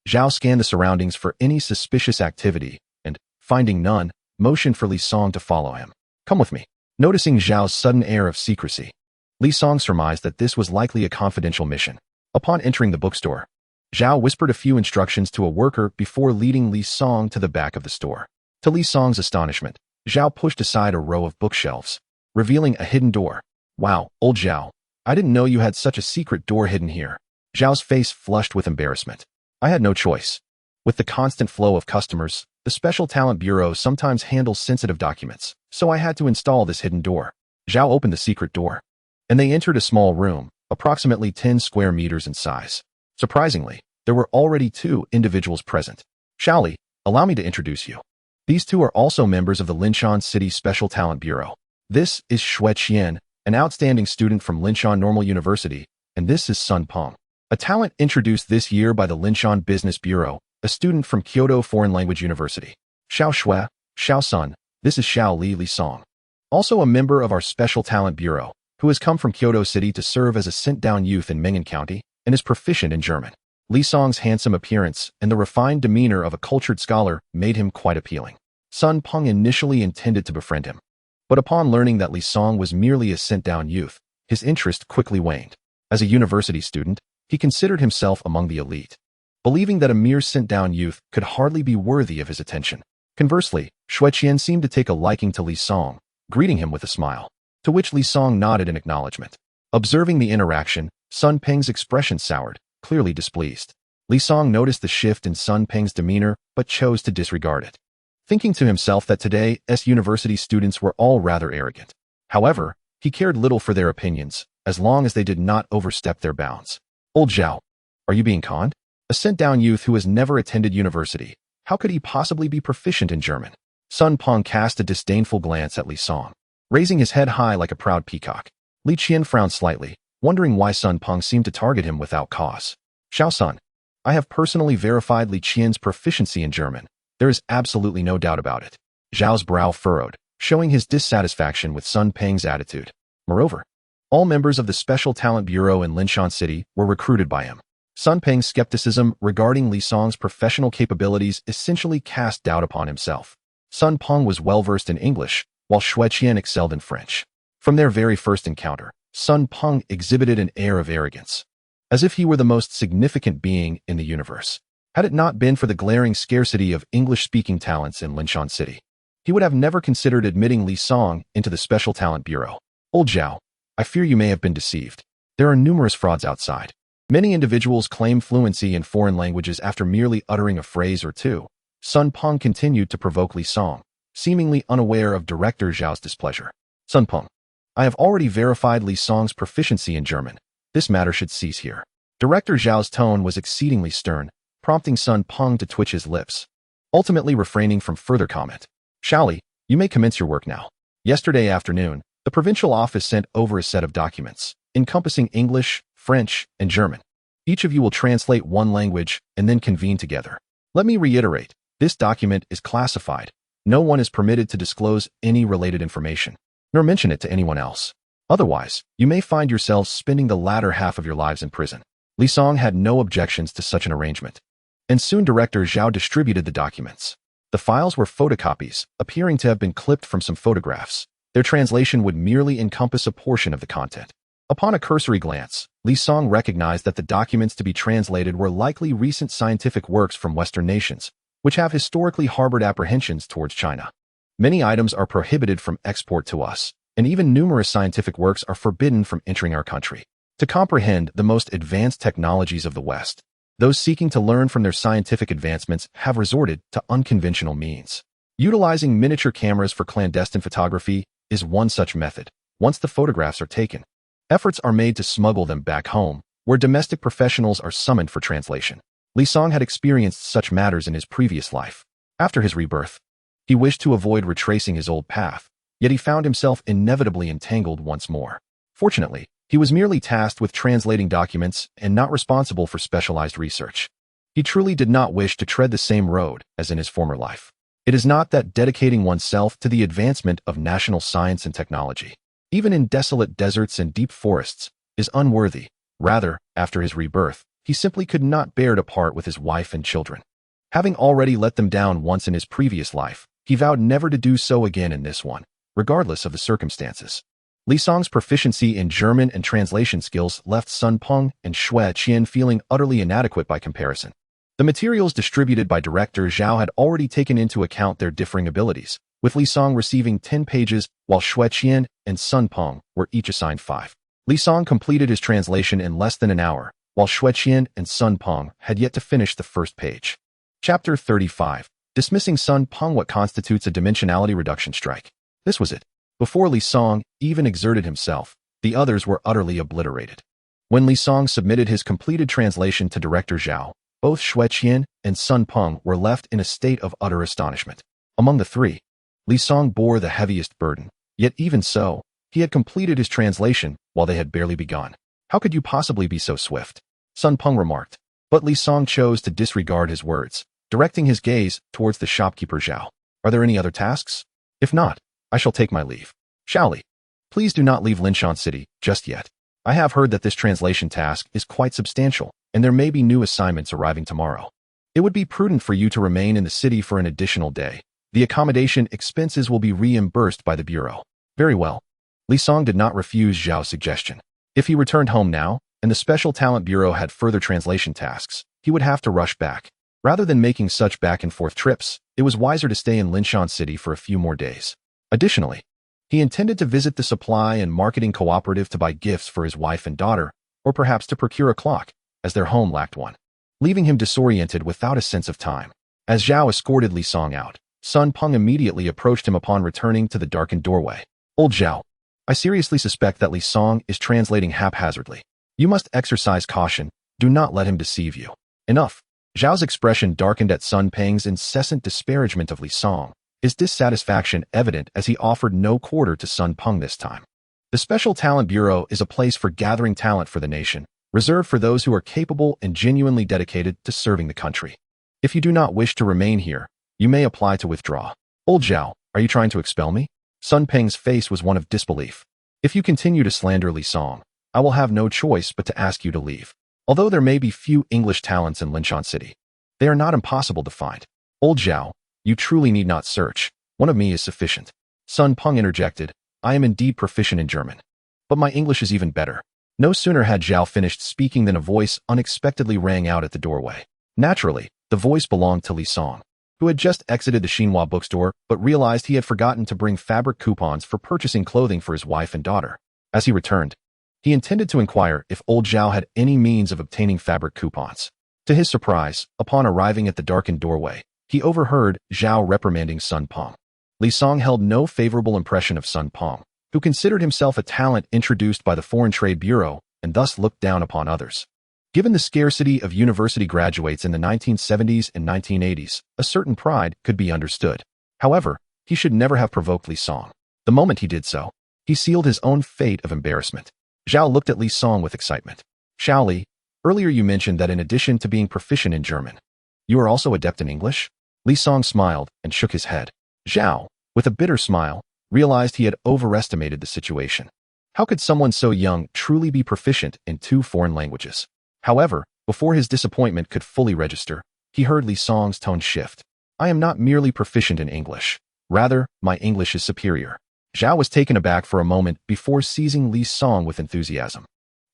Zhao scanned the surroundings for any suspicious activity and, finding none, motioned for Li Song to follow him. Come with me. Noticing Zhao's sudden air of secrecy, Li Song surmised that this was likely a confidential mission. Upon entering the bookstore, Zhao whispered a few instructions to a worker before leading Li Song to the back of the store. To Li Song's astonishment, Zhao pushed aside a row of bookshelves, revealing a hidden door. Wow, old Zhao, I didn't know you had such a secret door hidden here. Zhao's face flushed with embarrassment. I had no choice. With the constant flow of customers, the Special Talent Bureau sometimes handles sensitive documents, so I had to install this hidden door. Zhao opened the secret door, and they entered a small room, approximately 10 square meters in size. Surprisingly, there were already 2 individuals present. Shaoli, allow me to introduce you. These 2 are also members of the Linshan City Special Talent Bureau. This is Xue Qian, an outstanding student from Linshan Normal University, and this is Sun Peng, a talent introduced this year by the Linshan Business Bureau, a student from Kyoto Foreign Language University. Xiao Xue, Xiao Sun, this is Xiao Li Song, also a member of our Special Talent Bureau, who has come from Kyoto City to serve as a sent-down youth in Ming'an County and is proficient in German. Li Song's handsome appearance and the refined demeanor of a cultured scholar made him quite appealing. Sun Peng initially intended to befriend him, but upon learning that Li Song was merely a sent-down youth, his interest quickly waned. As a university student, he considered himself among the elite, believing that a mere sent-down youth could hardly be worthy of his attention. Conversely, Xue Qian seemed to take a liking to Li Song, greeting him with a smile, to which Li Song nodded in acknowledgement. Observing the interaction, Sun Peng's expression soured, clearly displeased. Li Song noticed the shift in Sun Peng's demeanor, but chose to disregard it, thinking to himself that today's university students were all rather arrogant. However, he cared little for their opinions, as long as they did not overstep their bounds. Old Zhao, are you being conned? A sent-down youth who has never attended university, how could he possibly be proficient in German? Sun Peng cast a disdainful glance at Li Song, raising his head high like a proud peacock. Li Qian frowned slightly, wondering why Sun Peng seemed to target him without cause. Xiao Sun, I have personally verified Li Qian's proficiency in German. There is absolutely no doubt about it. Zhao's brow furrowed, showing his dissatisfaction with Sun Peng's attitude. Moreover, all members of the Special Talent Bureau in Linshan City were recruited by him. Sun Peng's skepticism regarding Li Song's professional capabilities essentially cast doubt upon himself. Sun Peng was well-versed in English, while Xue Qian excelled in French. From their very first encounter, Sun Peng exhibited an air of arrogance, as if he were the most significant being in the universe. Had it not been for the glaring scarcity of English-speaking talents in Linshan City, he would have never considered admitting Li Song into the Special Talent Bureau. Old Zhao, I fear you may have been deceived. There are numerous frauds outside. Many individuals claim fluency in foreign languages after merely uttering a phrase or two. Sun Peng continued to provoke Li Song, seemingly unaware of Director Zhao's displeasure. Sun Peng, I have already verified Li Song's proficiency in German. This matter should cease here. Director Zhao's tone was exceedingly stern, prompting Sun Peng to twitch his lips, ultimately refraining from further comment. Xiaoli, you may commence your work now. Yesterday afternoon, the provincial office sent over a set of documents, encompassing English, French, and German. Each of you will translate one language and then convene together. Let me reiterate, this document is classified. No one is permitted to disclose any related information, nor mention it to anyone else. Otherwise, you may find yourselves spending the latter half of your lives in prison. Li Song had no objections to such an arrangement, and soon Director Zhao distributed the documents. The files were photocopies, appearing to have been clipped from some photographs. Their translation would merely encompass a portion of the content. Upon a cursory glance, Li Song recognized that the documents to be translated were likely recent scientific works from Western nations, which have historically harbored apprehensions towards China. Many items are prohibited from export to us, and even numerous scientific works are forbidden from entering our country. To comprehend the most advanced technologies of the West, those seeking to learn from their scientific advancements have resorted to unconventional means. Utilizing miniature cameras for clandestine photography is one such method. Once the photographs are taken, efforts are made to smuggle them back home, where domestic professionals are summoned for translation. Li Song had experienced such matters in his previous life. After his rebirth, he wished to avoid retracing his old path, yet he found himself inevitably entangled once more. Fortunately, he was merely tasked with translating documents and not responsible for specialized research. He truly did not wish to tread the same road as in his former life. It is not that dedicating oneself to the advancement of national science and technology, even in desolate deserts and deep forests, is unworthy. Rather, after his rebirth, he simply could not bear to part with his wife and children. Having already let them down once in his previous life, he vowed never to do so again in this one, regardless of the circumstances. Li Song's proficiency in German and translation skills left Sun Peng and Xue Qian feeling utterly inadequate by comparison. The materials distributed by Director Zhao had already taken into account their differing abilities, with Li Song receiving 10 pages, while Xue Qian and Sun Peng were each assigned 5. Li Song completed his translation in less than an hour, while Xue Qian and Sun Peng had yet to finish the first page. Chapter 35. Dismissing Sun Peng. What constitutes a dimensionality reduction strike? This was it. Before Li Song even exerted himself, the others were utterly obliterated. When Li Song submitted his completed translation to Director Zhao, both Xue Qian and Sun Peng were left in a state of utter astonishment. Among the three, Li Song bore the heaviest burden, yet even so, he had completed his translation while they had barely begun. How could you possibly be so swift? Sun Peng remarked, but Li Song chose to disregard his words, directing his gaze towards the shopkeeper Zhao. Are there any other tasks? If not, I shall take my leave. Xiaoli, please do not leave Linshan City just yet. I have heard that this translation task is quite substantial, and there may be new assignments arriving tomorrow. It would be prudent for you to remain in the city for an additional day. The accommodation expenses will be reimbursed by the Bureau. Very well. Li Song did not refuse Zhao's suggestion. If he returned home now, and the Special Talent Bureau had further translation tasks, he would have to rush back. Rather than making such back-and-forth trips, it was wiser to stay in Linshan City for a few more days. Additionally, he intended to visit the supply and marketing cooperative to buy gifts for his wife and daughter, or perhaps to procure a clock, as their home lacked one, leaving him disoriented without a sense of time. As Zhao escorted Li Song out, Sun Peng immediately approached him upon returning to the darkened doorway. Old Zhao, I seriously suspect that Li Song is translating haphazardly. You must exercise caution. Do not let him deceive you. Enough. Zhao's expression darkened at Sun Peng's incessant disparagement of Li Song, his dissatisfaction evident as he offered no quarter to Sun Peng this time. The Special Talent Bureau is a place for gathering talent for the nation, reserved for those who are capable and genuinely dedicated to serving the country. If you do not wish to remain here, you may apply to withdraw. Old Zhao, are you trying to expel me? Sun Peng's face was one of disbelief. If you continue to slander Li Song, I will have no choice but to ask you to leave. Although there may be few English talents in Linshan City, they are not impossible to find. Old Zhao, you truly need not search. One of me is sufficient. Sun Peng interjected, I am indeed proficient in German. But my English is even better. No sooner had Zhao finished speaking than a voice unexpectedly rang out at the doorway. Naturally, the voice belonged to Li Song, who had just exited the Xinhua bookstore but realized he had forgotten to bring fabric coupons for purchasing clothing for his wife and daughter. As he returned, he intended to inquire if old Zhao had any means of obtaining fabric coupons. To his surprise, upon arriving at the darkened doorway, he overheard Zhao reprimanding Sun Peng. Li Song held no favorable impression of Sun Peng, who considered himself a talent introduced by the Foreign Trade Bureau and thus looked down upon others. Given the scarcity of university graduates in the 1970s and 1980s, a certain pride could be understood. However, he should never have provoked Li Song. The moment he did so, he sealed his own fate of embarrassment. Zhao looked at Li Song with excitement. Xiao Li, earlier you mentioned that in addition to being proficient in German, you are also adept in English? Li Song smiled and shook his head. Zhao, with a bitter smile, realized he had overestimated the situation. How could someone so young truly be proficient in 2 foreign languages? However, before his disappointment could fully register, he heard Li Song's tone shift. I am not merely proficient in English. Rather, my English is superior. Zhao was taken aback for a moment before seizing Li Song with enthusiasm.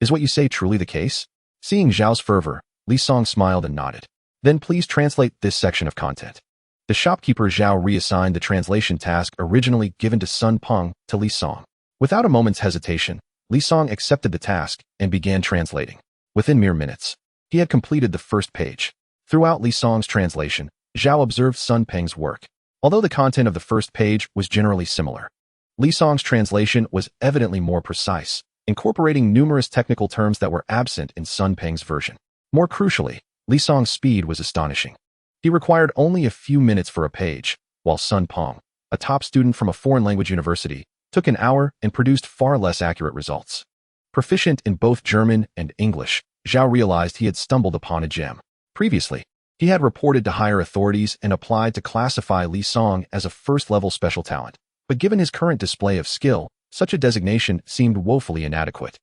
Is what you say truly the case? Seeing Zhao's fervor, Li Song smiled and nodded. Then please translate this section of content. The shopkeeper Zhao reassigned the translation task originally given to Sun Peng to Li Song. Without a moment's hesitation, Li Song accepted the task and began translating. Within mere minutes, he had completed the first page. Throughout Li Song's translation, Zhao observed Sun Peng's work. Although the content of the first page was generally similar, Li Song's translation was evidently more precise, incorporating numerous technical terms that were absent in Sun Peng's version. More crucially, Li Song's speed was astonishing. He required only a few minutes for a page, while Sun Peng, a top student from a foreign language university, took an hour and produced far less accurate results. Proficient in both German and English, Zhao realized he had stumbled upon a gem. Previously, he had reported to higher authorities and applied to classify Li Song as a first-level special talent. But given his current display of skill, such a designation seemed woefully inadequate.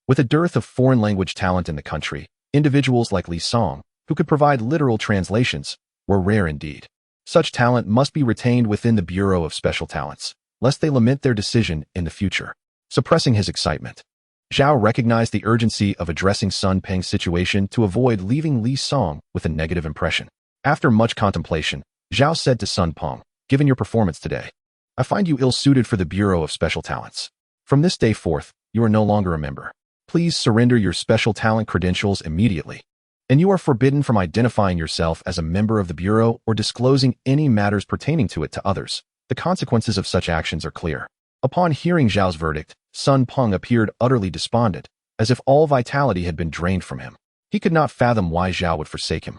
With a dearth of foreign language talent in the country, individuals like Li Song, who could provide literal translations, were rare indeed. Such talent must be retained within the Bureau of Special Talents, lest they lament their decision in the future. Suppressing his excitement, Zhao recognized the urgency of addressing Sun Peng's situation to avoid leaving Li Song with a negative impression. After much contemplation, Zhao said to Sun Peng, given your performance today, I find you ill-suited for the Bureau of Special Talents. From this day forth, you are no longer a member. Please surrender your special talent credentials immediately. And you are forbidden from identifying yourself as a member of the Bureau or disclosing any matters pertaining to it to others. The consequences of such actions are clear. Upon hearing Zhao's verdict, Sun Peng appeared utterly despondent, as if all vitality had been drained from him. He could not fathom why Zhao would forsake him.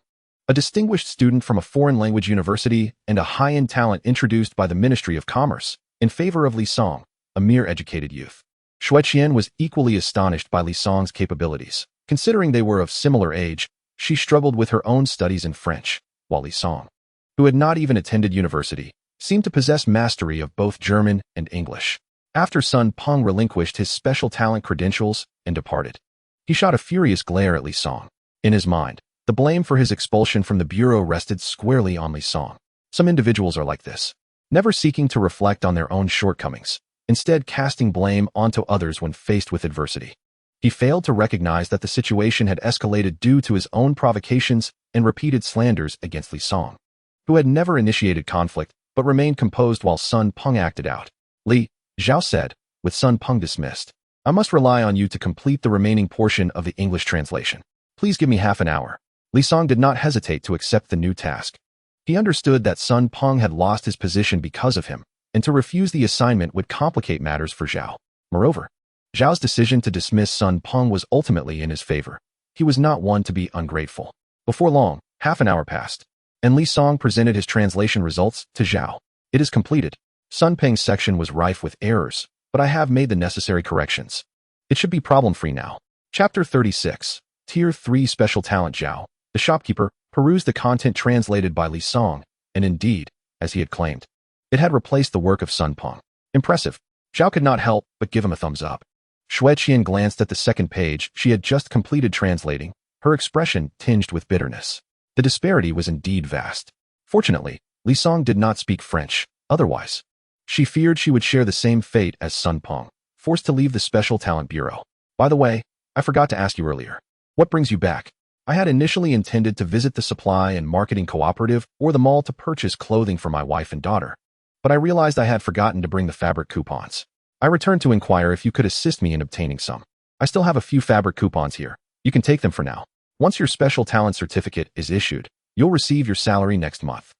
A distinguished student from a foreign language university and a high-end talent introduced by the Ministry of Commerce, in favor of Li Song, a mere educated youth. Xueqian was equally astonished by Li Song's capabilities. Considering they were of similar age, she struggled with her own studies in French, while Li Song, who had not even attended university, seemed to possess mastery of both German and English. After Sun Peng relinquished his special talent credentials and departed, he shot a furious glare at Li Song. In his mind, the blame for his expulsion from the Bureau rested squarely on Li Song. Some individuals are like this, never seeking to reflect on their own shortcomings, instead casting blame onto others when faced with adversity. He failed to recognize that the situation had escalated due to his own provocations and repeated slanders against Li Song, who had never initiated conflict but remained composed while Sun Peng acted out. Li, Zhao said, with Sun Peng dismissed, I must rely on you to complete the remaining portion of the English translation. Please give me half an hour. Li Song did not hesitate to accept the new task. He understood that Sun Peng had lost his position because of him, and to refuse the assignment would complicate matters for Zhao. Moreover, Zhao's decision to dismiss Sun Peng was ultimately in his favor. He was not one to be ungrateful. Before long, half an hour passed, and Li Song presented his translation results to Zhao. It is completed. Sun Peng's section was rife with errors, but I have made the necessary corrections. It should be problem-free now. Chapter 36, Tier 3 Special Talent Zhao. The shopkeeper perused the content translated by Li Song, and indeed, as he had claimed, it had replaced the work of Sun Peng. Impressive. Zhao could not help but give him a thumbs up. Xueqian glanced at the second page she had just completed translating, her expression tinged with bitterness. The disparity was indeed vast. Fortunately, Li Song did not speak French, otherwise she feared she would share the same fate as Sun Peng, forced to leave the Special Talent Bureau. By the way, I forgot to ask you earlier. What brings you back? I had initially intended to visit the supply and marketing cooperative or the mall to purchase clothing for my wife and daughter, but I realized I had forgotten to bring the fabric coupons. I returned to inquire if you could assist me in obtaining some. I still have a few fabric coupons here. You can take them for now. Once your Special Talent certificate is issued, you'll receive your salary next month.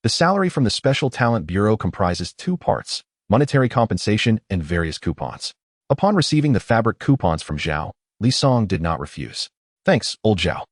The salary from the Special Talent Bureau comprises two parts: monetary compensation and various coupons. Upon receiving the fabric coupons from Zhao, Li Song did not refuse. Thanks, old Zhao.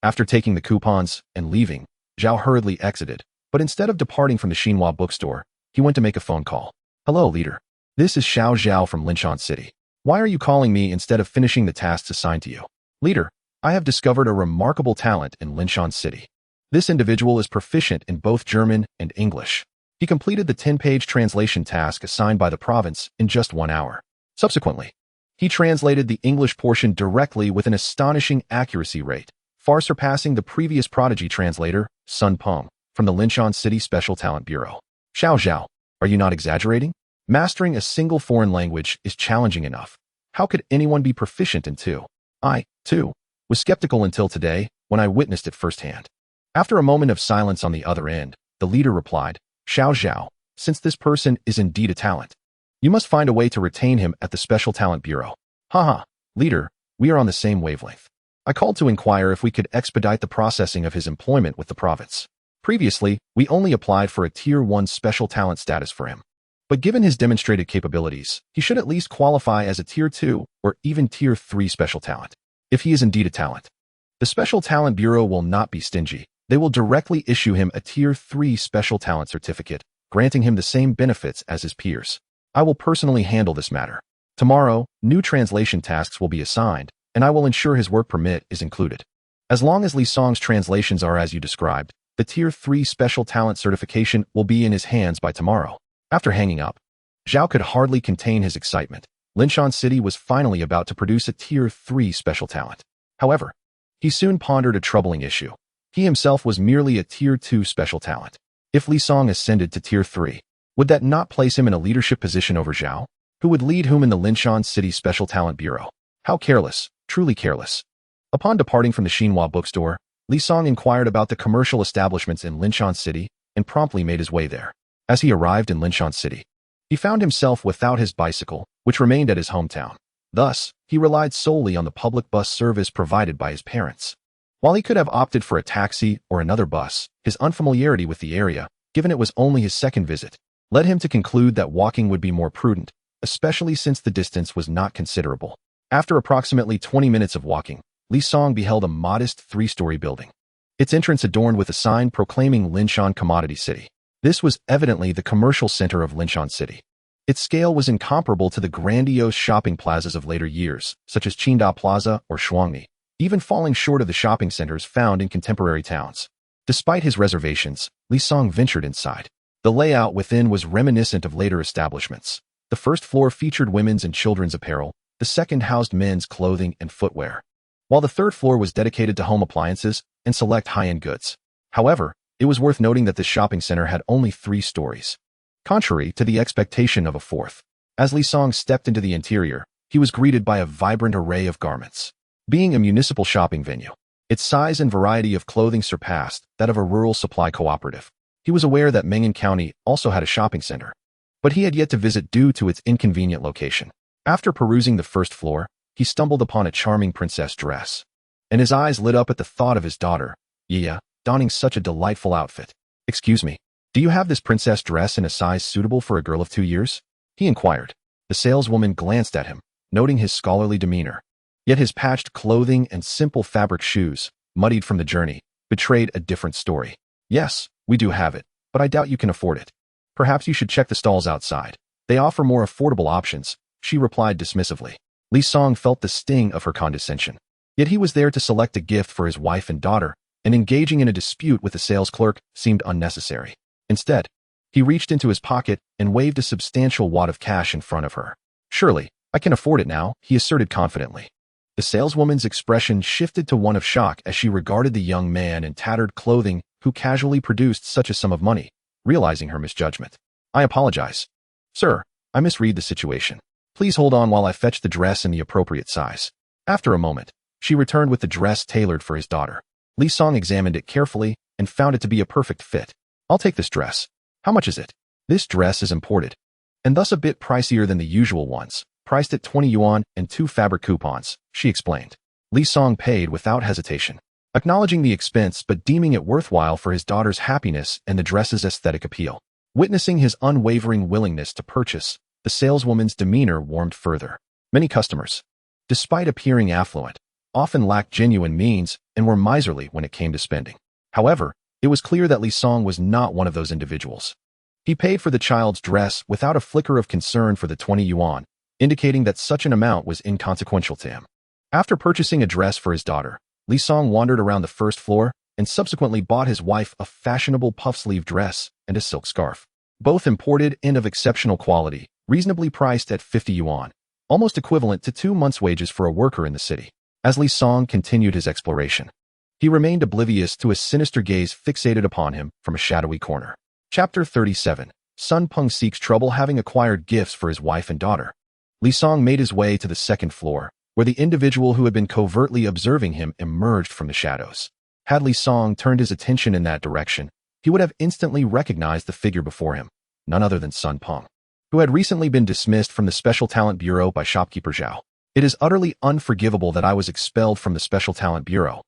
After taking the coupons and leaving, Zhao hurriedly exited, but instead of departing from the Xinhua bookstore, he went to make a phone call. Hello, leader. This is Xiao Zhao from Linshan City. Why are you calling me instead of finishing the tasks assigned to you? Leader, I have discovered a remarkable talent in Linshan City. This individual is proficient in both German and English. He completed the 10-page translation task assigned by the province in just 1 hour. Subsequently, he translated the English portion directly with an astonishing accuracy rate, far surpassing the previous prodigy translator, Sun Peng, from the Linshan City Special Talent Bureau. Xiao Zhao, are you not exaggerating? Mastering a single foreign language is challenging enough. How could anyone be proficient in two? I, too, was skeptical until today when I witnessed it firsthand. After a moment of silence on the other end, the leader replied, Xiao Zhao, since this person is indeed a talent, you must find a way to retain him at the Special Talent Bureau. Haha, leader, we are on the same wavelength. I called to inquire if we could expedite the processing of his employment with the province. Previously, we only applied for a Tier 1 Special Talent status for him. But given his demonstrated capabilities, he should at least qualify as a Tier 2 or even Tier 3 Special Talent. If he is indeed a talent, the Special Talent Bureau will not be stingy. They will directly issue him a Tier 3 Special Talent certificate, granting him the same benefits as his peers. I will personally handle this matter. Tomorrow, new translation tasks will be assigned, and I will ensure his work permit is included. As long as Li Song's translations are as you described, the Tier 3 Special Talent certification will be in his hands by tomorrow. After hanging up, Zhao could hardly contain his excitement. Linshan City was finally about to produce a Tier 3 Special Talent. However, he soon pondered a troubling issue. He himself was merely a Tier 2 Special Talent. If Li Song ascended to Tier 3, would that not place him in a leadership position over Zhao, who would lead whom in the Linshan City Special Talent Bureau? How careless, truly careless. Upon departing from the Xinhua bookstore, Li Song inquired about the commercial establishments in Linshan City and promptly made his way there. As he arrived in Linshan City, he found himself without his bicycle, which remained at his hometown. Thus, he relied solely on the public bus service provided by his parents. While he could have opted for a taxi or another bus, his unfamiliarity with the area, given it was only his second visit, led him to conclude that walking would be more prudent, especially since the distance was not considerable. After approximately 20 minutes of walking, Li Song beheld a modest 3-story building. Its entrance adorned with a sign proclaiming Linshan Commodity City. This was evidently the commercial center of Linshan City. Its scale was incomparable to the grandiose shopping plazas of later years, such as Qingda Plaza or Shuangni, even falling short of the shopping centers found in contemporary towns. Despite his reservations, Li Song ventured inside. The layout within was reminiscent of later establishments. The first floor featured women's and children's apparel, the second housed men's clothing and footwear, while the third floor was dedicated to home appliances and select high-end goods. However, it was worth noting that this shopping center had only 3 stories, contrary to the expectation of a fourth. As Li Song stepped into the interior, he was greeted by a vibrant array of garments. Being a municipal shopping venue, its size and variety of clothing surpassed that of a rural supply cooperative. He was aware that Meng'an County also had a shopping center, but he had yet to visit due to its inconvenient location. After perusing the first floor, he stumbled upon a charming princess dress, and his eyes lit up at the thought of his daughter, Yia, donning such a delightful outfit. Excuse me, do you have this princess dress in a size suitable for a girl of 2 years? He inquired. The saleswoman glanced at him, noting his scholarly demeanor. Yet his patched clothing and simple fabric shoes, muddied from the journey, betrayed a different story. Yes, we do have it, but I doubt you can afford it. Perhaps you should check the stalls outside. They offer more affordable options, she replied dismissively. Li Song felt the sting of her condescension. Yet he was there to select a gift for his wife and daughter, and engaging in a dispute with the sales clerk seemed unnecessary. Instead, he reached into his pocket and waved a substantial wad of cash in front of her. Surely, I can afford it now, he asserted confidently. The saleswoman's expression shifted to one of shock as she regarded the young man in tattered clothing who casually produced such a sum of money, realizing her misjudgment. "I apologize. Sir, I misread the situation. Please hold on while I fetch the dress in the appropriate size." After a moment, she returned with the dress tailored for his daughter. Li Song examined it carefully and found it to be a perfect fit. "I'll take this dress. How much is it?" "This dress is imported, and thus a bit pricier than the usual ones, priced at 20 yuan and 2 fabric coupons," she explained. Li Song paid without hesitation, acknowledging the expense but deeming it worthwhile for his daughter's happiness and the dress's aesthetic appeal. Witnessing his unwavering willingness to purchase, the saleswoman's demeanor warmed further. Many customers, despite appearing affluent, often lacked genuine means and were miserly when it came to spending. However, it was clear that Li Song was not one of those individuals. He paid for the child's dress without a flicker of concern for the 20 yuan, indicating that such an amount was inconsequential to him. After purchasing a dress for his daughter, Li Song wandered around the first floor and subsequently bought his wife a fashionable puff-sleeve dress and a silk scarf, both imported and of exceptional quality, reasonably priced at 50 yuan, almost equivalent to 2 months' wages for a worker in the city. As Li Song continued his exploration, he remained oblivious to a sinister gaze fixated upon him from a shadowy corner. Chapter 37. Sun Peng seeks trouble having acquired gifts for his wife and daughter. Li Song made his way to the second floor, where the individual who had been covertly observing him emerged from the shadows. Had Li Song turned his attention in that direction, he would have instantly recognized the figure before him, none other than Sun Peng, who had recently been dismissed from the Special Talent Bureau by shopkeeper Zhao. "It is utterly unforgivable that I was expelled from the Special Talent Bureau,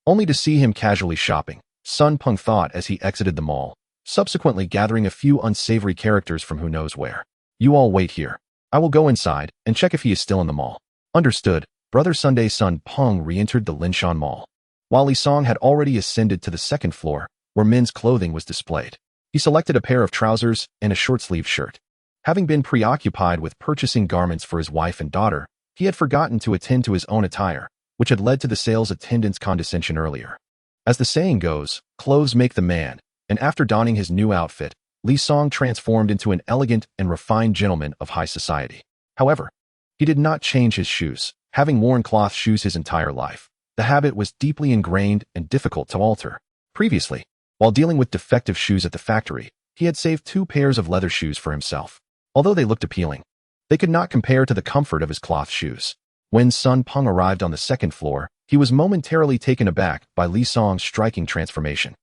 only to see him casually shopping," Sun Peng thought as he exited the mall, subsequently gathering a few unsavory characters from who knows where. "You all wait here. I will go inside and check if he is still in the mall." Understood. Brother Sunday Sun Peng re-entered the Linshan Mall, while Li Song had already ascended to the second floor, where men's clothing was displayed. He selected a pair of trousers and a short-sleeved shirt. Having been preoccupied with purchasing garments for his wife and daughter, he had forgotten to attend to his own attire, which had led to the sales attendant's condescension earlier. As the saying goes, clothes make the man, and after donning his new outfit, Li Song transformed into an elegant and refined gentleman of high society. However, he did not change his shoes, having worn cloth shoes his entire life. The habit was deeply ingrained and difficult to alter. Previously, while dealing with defective shoes at the factory, he had saved 2 pairs of leather shoes for himself. Although they looked appealing, they could not compare to the comfort of his cloth shoes. When Sun Peng arrived on the second floor, he was momentarily taken aback by Li Song's striking transformation.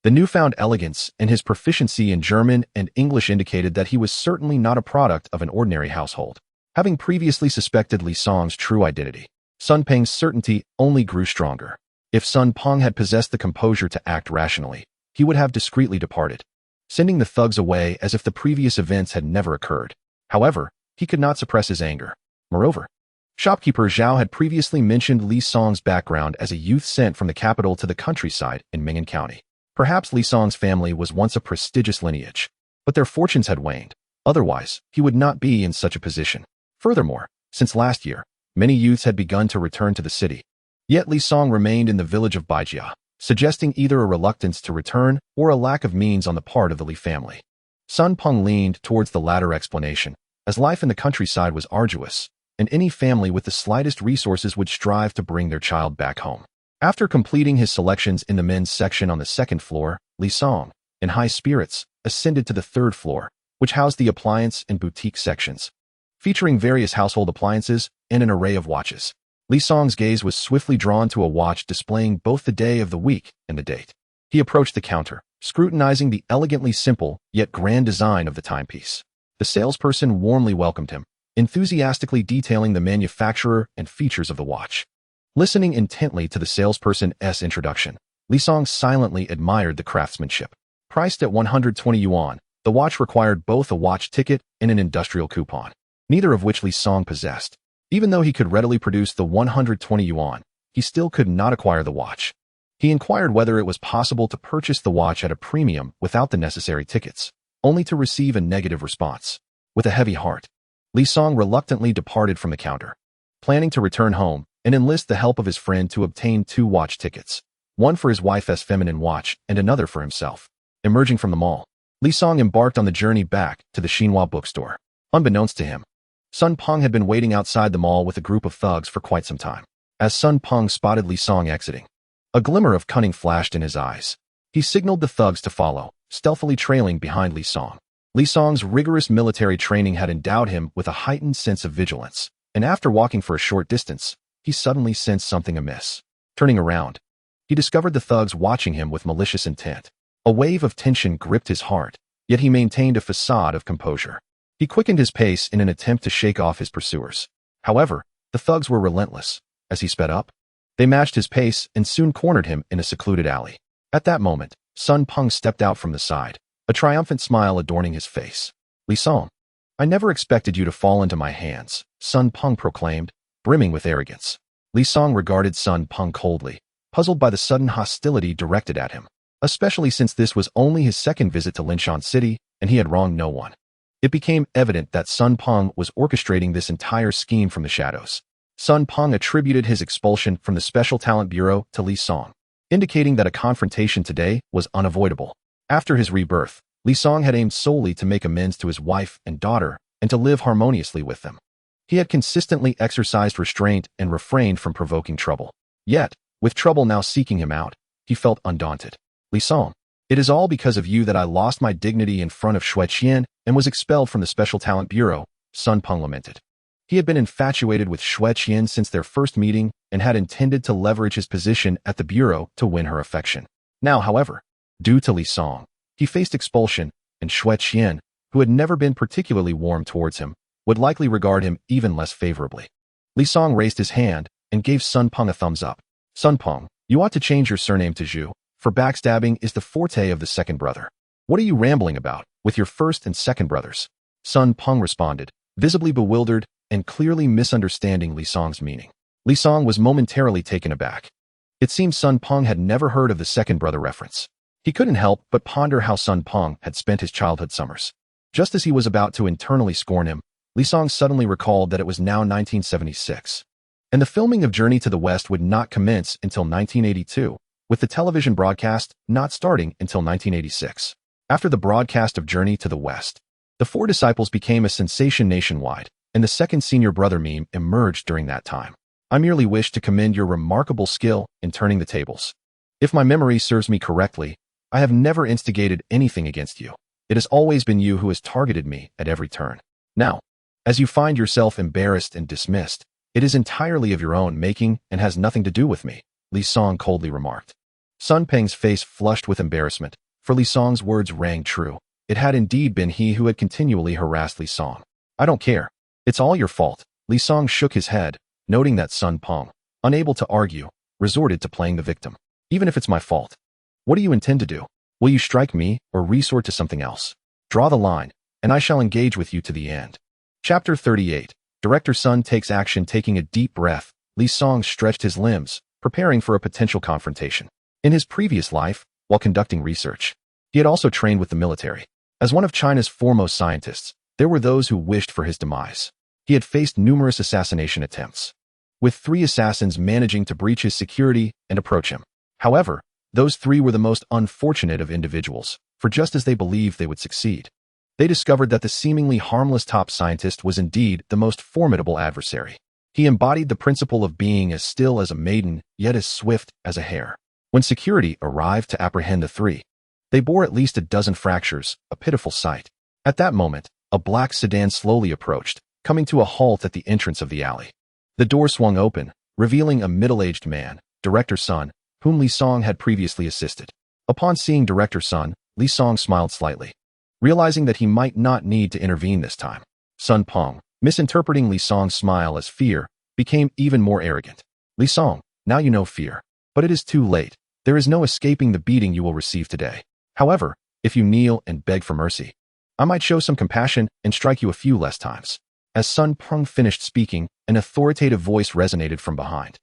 The newfound elegance and his proficiency in German and English indicated that he was certainly not a product of an ordinary household. Having previously suspected Li Song's true identity, Sun Peng's certainty only grew stronger. If Sun Peng had possessed the composure to act rationally, he would have discreetly departed, sending the thugs away as if the previous events had never occurred. However, he could not suppress his anger. Moreover, shopkeeper Zhao had previously mentioned Li Song's background as a youth sent from the capital to the countryside in Ming'an County. Perhaps Li Song's family was once a prestigious lineage, but their fortunes had waned. Otherwise, he would not be in such a position. Furthermore, since last year, many youths had begun to return to the city. Yet Li Song remained in the village of Baijia, suggesting either a reluctance to return or a lack of means on the part of the Li family. Sun Peng leaned towards the latter explanation, as life in the countryside was arduous, and any family with the slightest resources would strive to bring their child back home. After completing his selections in the men's section on the second floor, Li Song, in high spirits, ascended to the third floor, which housed the appliance and boutique sections, featuring various household appliances and an array of watches. Li Song's gaze was swiftly drawn to a watch displaying both the day of the week and the date. He approached the counter, scrutinizing the elegantly simple yet grand design of the timepiece. The salesperson warmly welcomed him, enthusiastically detailing the manufacturer and features of the watch. Listening intently to the salesperson's introduction, Li Song silently admired the craftsmanship. Priced at 120 yuan, the watch required both a watch ticket and an industrial coupon, neither of which Li Song possessed. Even though he could readily produce the 120 yuan, he still could not acquire the watch. He inquired whether it was possible to purchase the watch at a premium without the necessary tickets, only to receive a negative response. With a heavy heart, Li Song reluctantly departed from the counter, planning to return home and enlist the help of his friend to obtain 2 watch tickets, one for his wife's feminine watch and another for himself. Emerging from the mall, Li Song embarked on the journey back to the Xinhua bookstore. Unbeknownst to him, Sun Peng had been waiting outside the mall with a group of thugs for quite some time. as Sun Peng spotted Li Song exiting. A glimmer of cunning flashed in his eyes. He signaled the thugs to follow, stealthily trailing behind Li Song. Li Song's rigorous military training had endowed him with a heightened sense of vigilance, and after walking for a short distance, he suddenly sensed something amiss. Turning around, he discovered the thugs watching him with malicious intent. A wave of tension gripped his heart, yet he maintained a facade of composure. He quickened his pace in an attempt to shake off his pursuers. However, the thugs were relentless. As he sped up, they matched his pace and soon cornered him in a secluded alley. At that moment, Sun Peng stepped out from the side, a triumphant smile adorning his face. Li Song, I never expected you to fall into my hands, Sun Peng proclaimed, brimming with arrogance. Li Song regarded Sun Peng coldly, puzzled by the sudden hostility directed at him, especially since this was only his second visit to Linshan City and he had wronged no one. It became evident that Sun Peng was orchestrating this entire scheme from the shadows. Sun Peng attributed his expulsion from the Special Talent Bureau to Li Song, indicating that a confrontation today was unavoidable. After his rebirth, Li Song had aimed solely to make amends to his wife and daughter and to live harmoniously with them. He had consistently exercised restraint and refrained from provoking trouble. Yet, with trouble now seeking him out, he felt undaunted. Li Song, it is all because of you that I lost my dignity in front of Xue Qian and was expelled from the Special Talent Bureau, Sun Peng lamented. He had been infatuated with Xue Qian since their first meeting and had intended to leverage his position at the Bureau to win her affection. Now, however, due to Li Song, he faced expulsion, and Xue Qian, who had never been particularly warm towards him, would likely regard him even less favorably. Li Song raised his hand and gave Sun Peng a thumbs up. Sun Peng, you ought to change your surname to Zhu, for backstabbing is the forte of the second brother. What are you rambling about, with your first and second brothers? Sun Peng responded, visibly bewildered and clearly misunderstanding Li Song's meaning. Li Song was momentarily taken aback. It seemed Sun Peng had never heard of the second brother reference. He couldn't help but ponder how Sun Peng had spent his childhood summers. Just as he was about to internally scorn him, Li Song suddenly recalled that it was now 1976, and the filming of Journey to the West would not commence until 1982, with the television broadcast not starting until 1986. After the broadcast of Journey to the West, the Four Disciples became a sensation nationwide, and the second senior brother meme emerged during that time. I merely wish to commend your remarkable skill in turning the tables. If my memory serves me correctly, I have never instigated anything against you. It has always been you who has targeted me at every turn. Now, as you find yourself embarrassed and dismissed, it is entirely of your own making and has nothing to do with me, Li Song coldly remarked. Sun Peng's face flushed with embarrassment, for Li Song's words rang true. It had indeed been he who had continually harassed Li Song. I don't care. It's all your fault. Li Song shook his head, noting that Sun Peng, unable to argue, resorted to playing the victim. Even if it's my fault, what do you intend to do? Will you strike me or resort to something else? Draw the line, and I shall engage with you to the end. Chapter 38. Director Sun takes action. Taking a deep breath, Li Song stretched his limbs, preparing for a potential confrontation. In his previous life, while conducting research, he had also trained with the military. As one of China's foremost scientists, there were those who wished for his demise. He had faced numerous assassination attempts, with 3 assassins managing to breach his security and approach him. However, those 3 were the most unfortunate of individuals, for just as they believed they would succeed, they discovered that the seemingly harmless top scientist was indeed the most formidable adversary. He embodied the principle of being as still as a maiden, yet as swift as a hare. When security arrived to apprehend the 3, they bore at least a dozen fractures, a pitiful sight. At that moment, a black sedan slowly approached, coming to a halt at the entrance of the alley. The door swung open, revealing a middle-aged man, Director Sun, whom Li Song had previously assisted. Upon seeing Director Sun, Li Song smiled slightly, realizing that he might not need to intervene this time. Sun Peng, misinterpreting Li Song's smile as fear, became even more arrogant. Li Song, now you know fear. But it is too late. There is no escaping the beating you will receive today. However, if you kneel and beg for mercy, I might show some compassion and strike you a few less times. As Sun Peng finished speaking, an authoritative voice resonated from behind.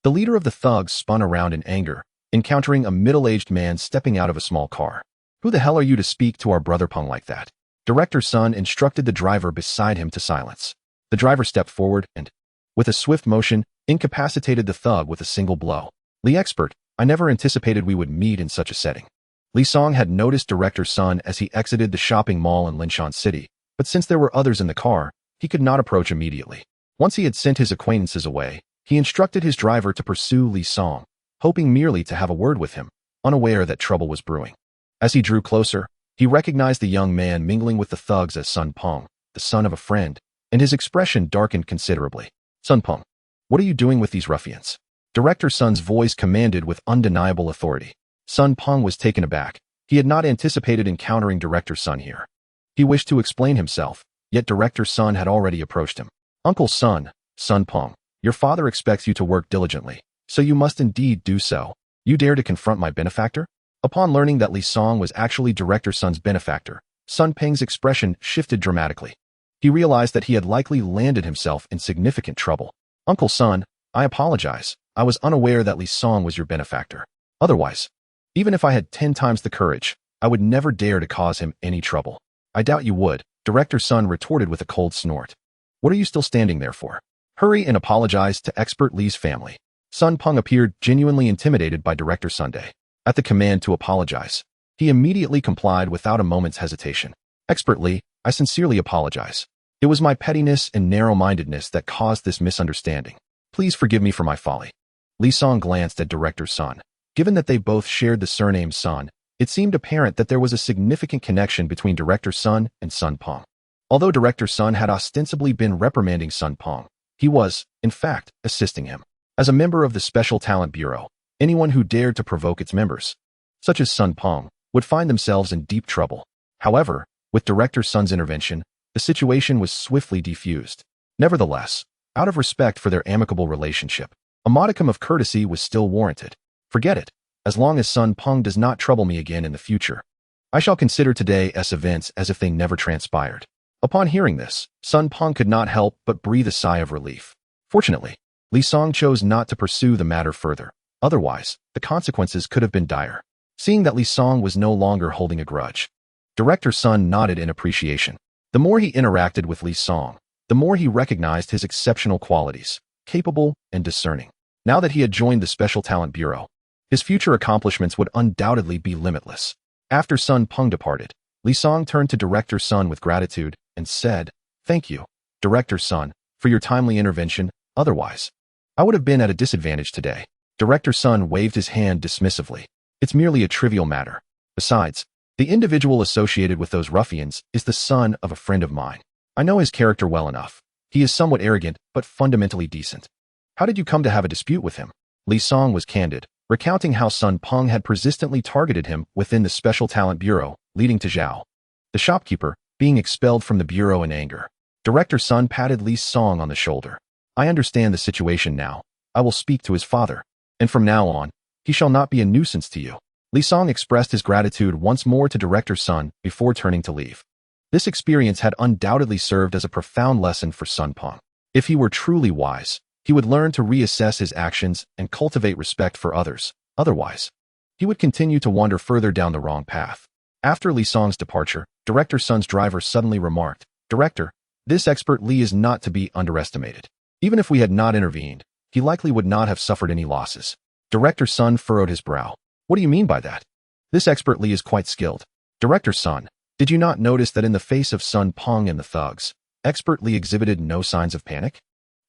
The leader of the thugs spun around in anger, encountering a middle-aged man stepping out of a small car. Who the hell are you to speak to our brother Peng like that? Director Sun instructed the driver beside him to silence. The driver stepped forward and, with a swift motion, incapacitated the thug with a single blow. Li expert, I never anticipated we would meet in such a setting. Li Song had noticed Director Sun as he exited the shopping mall in Linshan City, but since there were others in the car, he could not approach immediately. Once he had sent his acquaintances away, He instructed his driver to pursue Li Song, hoping merely to have a word with him, unaware that trouble was brewing. As he drew closer, he recognized the young man mingling with the thugs as Sun Peng, the son of a friend, and his expression darkened considerably. Sun Peng, what are you doing with these ruffians? Director Sun's voice commanded with undeniable authority. Sun Peng was taken aback. He had not anticipated encountering Director Sun here. He wished to explain himself, yet Director Sun had already approached him. Uncle Sun, Sun Peng, your father expects you to work diligently, so you must indeed do so. You dare to confront my benefactor? Upon learning that Li Song was actually Director Sun's benefactor, Sun Peng's expression shifted dramatically. He realized that he had likely landed himself in significant trouble. Uncle Sun, I apologize. I was unaware that Li Song was your benefactor. Otherwise, even if I had 10 times the courage, I would never dare to cause him any trouble. I doubt you would, Director Sun retorted with a cold snort. What are you still standing there for? Hurry and apologize to Expert Li's family. Sun Peng appeared genuinely intimidated by Director Sunday. At the command to apologize, he immediately complied without a moment's hesitation. Expert Li, I sincerely apologize. It was my pettiness and narrow-mindedness that caused this misunderstanding. Please forgive me for my folly. Li Song glanced at Director Sun. Given that they both shared the surname Sun, it seemed apparent that there was a significant connection between Director Sun and Sun Peng. Although Director Sun had ostensibly been reprimanding Sun Peng, he was, in fact, assisting him. As a member of the Special Talent Bureau, anyone who dared to provoke its members, such as Sun Peng, would find themselves in deep trouble. However, with Director Sun's intervention, the situation was swiftly defused. Nevertheless, out of respect for their amicable relationship, a modicum of courtesy was still warranted. Forget it. As long as Sun Peng does not trouble me again in the future, I shall consider today's events as if they never transpired. Upon hearing this, Sun Peng could not help but breathe a sigh of relief. Fortunately, Li Song chose not to pursue the matter further. Otherwise, the consequences could have been dire. Seeing that Li Song was no longer holding a grudge, Director Sun nodded in appreciation. The more he interacted with Li Song, the more he recognized his exceptional qualities, capable and discerning. Now that he had joined the Special Talent Bureau, his future accomplishments would undoubtedly be limitless. After Sun Peng departed, Li Song turned to Director Sun with gratitude and said, Thank you, Director Sun, for your timely intervention. Otherwise, I would have been at a disadvantage today. Director Sun waved his hand dismissively. It's merely a trivial matter. Besides, the individual associated with those ruffians is the son of a friend of mine. I know his character well enough. He is somewhat arrogant, but fundamentally decent. How did you come to have a dispute with him? Li Song was candid, recounting how Sun Peng had persistently targeted him within the Special Talent Bureau, leading to Zhao, the shopkeeper, being expelled from the bureau in anger. Director Sun patted Li Song on the shoulder. I understand the situation now. I will speak to his father, and from now on, he shall not be a nuisance to you. Li Song expressed his gratitude once more to Director Sun before turning to leave. This experience had undoubtedly served as a profound lesson for Sun Peng. If he were truly wise, he would learn to reassess his actions and cultivate respect for others. Otherwise, he would continue to wander further down the wrong path. After Li Song's departure, Director Sun's driver suddenly remarked, Director, this Expert Li is not to be underestimated. Even if we had not intervened, he likely would not have suffered any losses. Director Sun furrowed his brow. What do you mean by that? This Expert Li is quite skilled. Director Sun, did you not notice that in the face of Sun Peng and the thugs, Expert Li exhibited no signs of panic?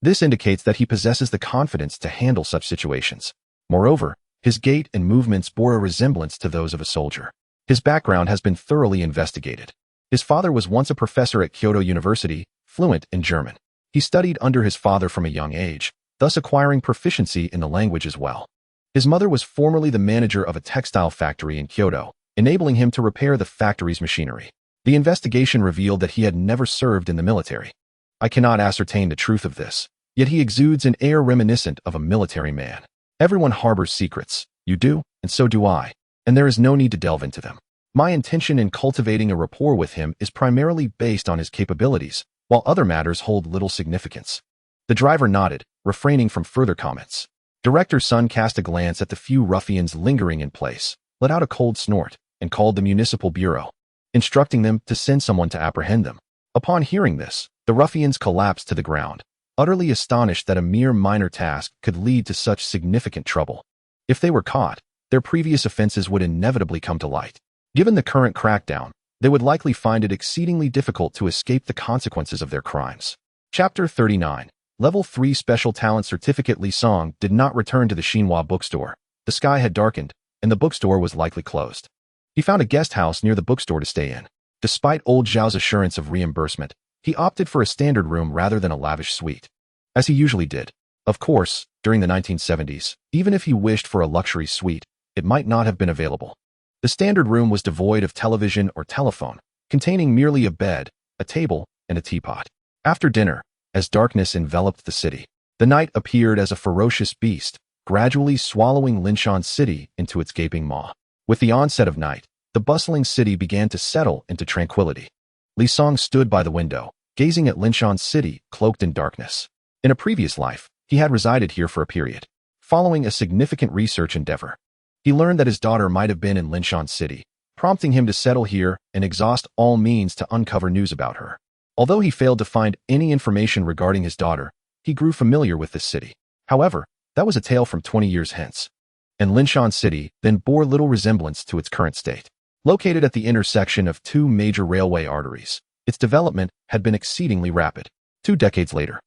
This indicates that he possesses the confidence to handle such situations. Moreover, his gait and movements bore a resemblance to those of a soldier. His background has been thoroughly investigated. His father was once a professor at Kyoto University, fluent in German. He studied under his father from a young age, thus acquiring proficiency in the language as well. His mother was formerly the manager of a textile factory in Kyoto, enabling him to repair the factory's machinery. The investigation revealed that he had never served in the military. I cannot ascertain the truth of this, yet he exudes an air reminiscent of a military man. Everyone harbors secrets. You do, and so do I, and there is no need to delve into them. My intention in cultivating a rapport with him is primarily based on his capabilities, while other matters hold little significance. The driver nodded, refraining from further comments. Director Sun cast a glance at the few ruffians lingering in place, let out a cold snort, and called the municipal bureau, instructing them to send someone to apprehend them. Upon hearing this, the ruffians collapsed to the ground, utterly astonished that a mere minor task could lead to such significant trouble. If they were caught, their previous offenses would inevitably come to light. Given the current crackdown, they would likely find it exceedingly difficult to escape the consequences of their crimes. Chapter 39. Level 3 Special Talent Certificate. Li Song did not return to the Xinhua bookstore. The sky had darkened, and the bookstore was likely closed. He found a guest house near the bookstore to stay in. Despite old Zhao's assurance of reimbursement, he opted for a standard room rather than a lavish suite, as he usually did. Of course, during the 1970s, even if he wished for a luxury suite, it might not have been available. The standard room was devoid of television or telephone, containing merely a bed, a table, and a teapot. After dinner, as darkness enveloped the city, the night appeared as a ferocious beast, gradually swallowing Linshan City into its gaping maw. With the onset of night, the bustling city began to settle into tranquility. Li Song stood by the window, gazing at Linshan City cloaked in darkness. In a previous life, he had resided here for a period. Following a significant research endeavor, he learned that his daughter might have been in Linshan City, prompting him to settle here and exhaust all means to uncover news about her. Although he failed to find any information regarding his daughter, he grew familiar with this city. However, that was a tale from 20 years hence. And Linshan City then bore little resemblance to its current state. Located at the intersection of two major railway arteries, its development had been exceedingly rapid. 2 decades later,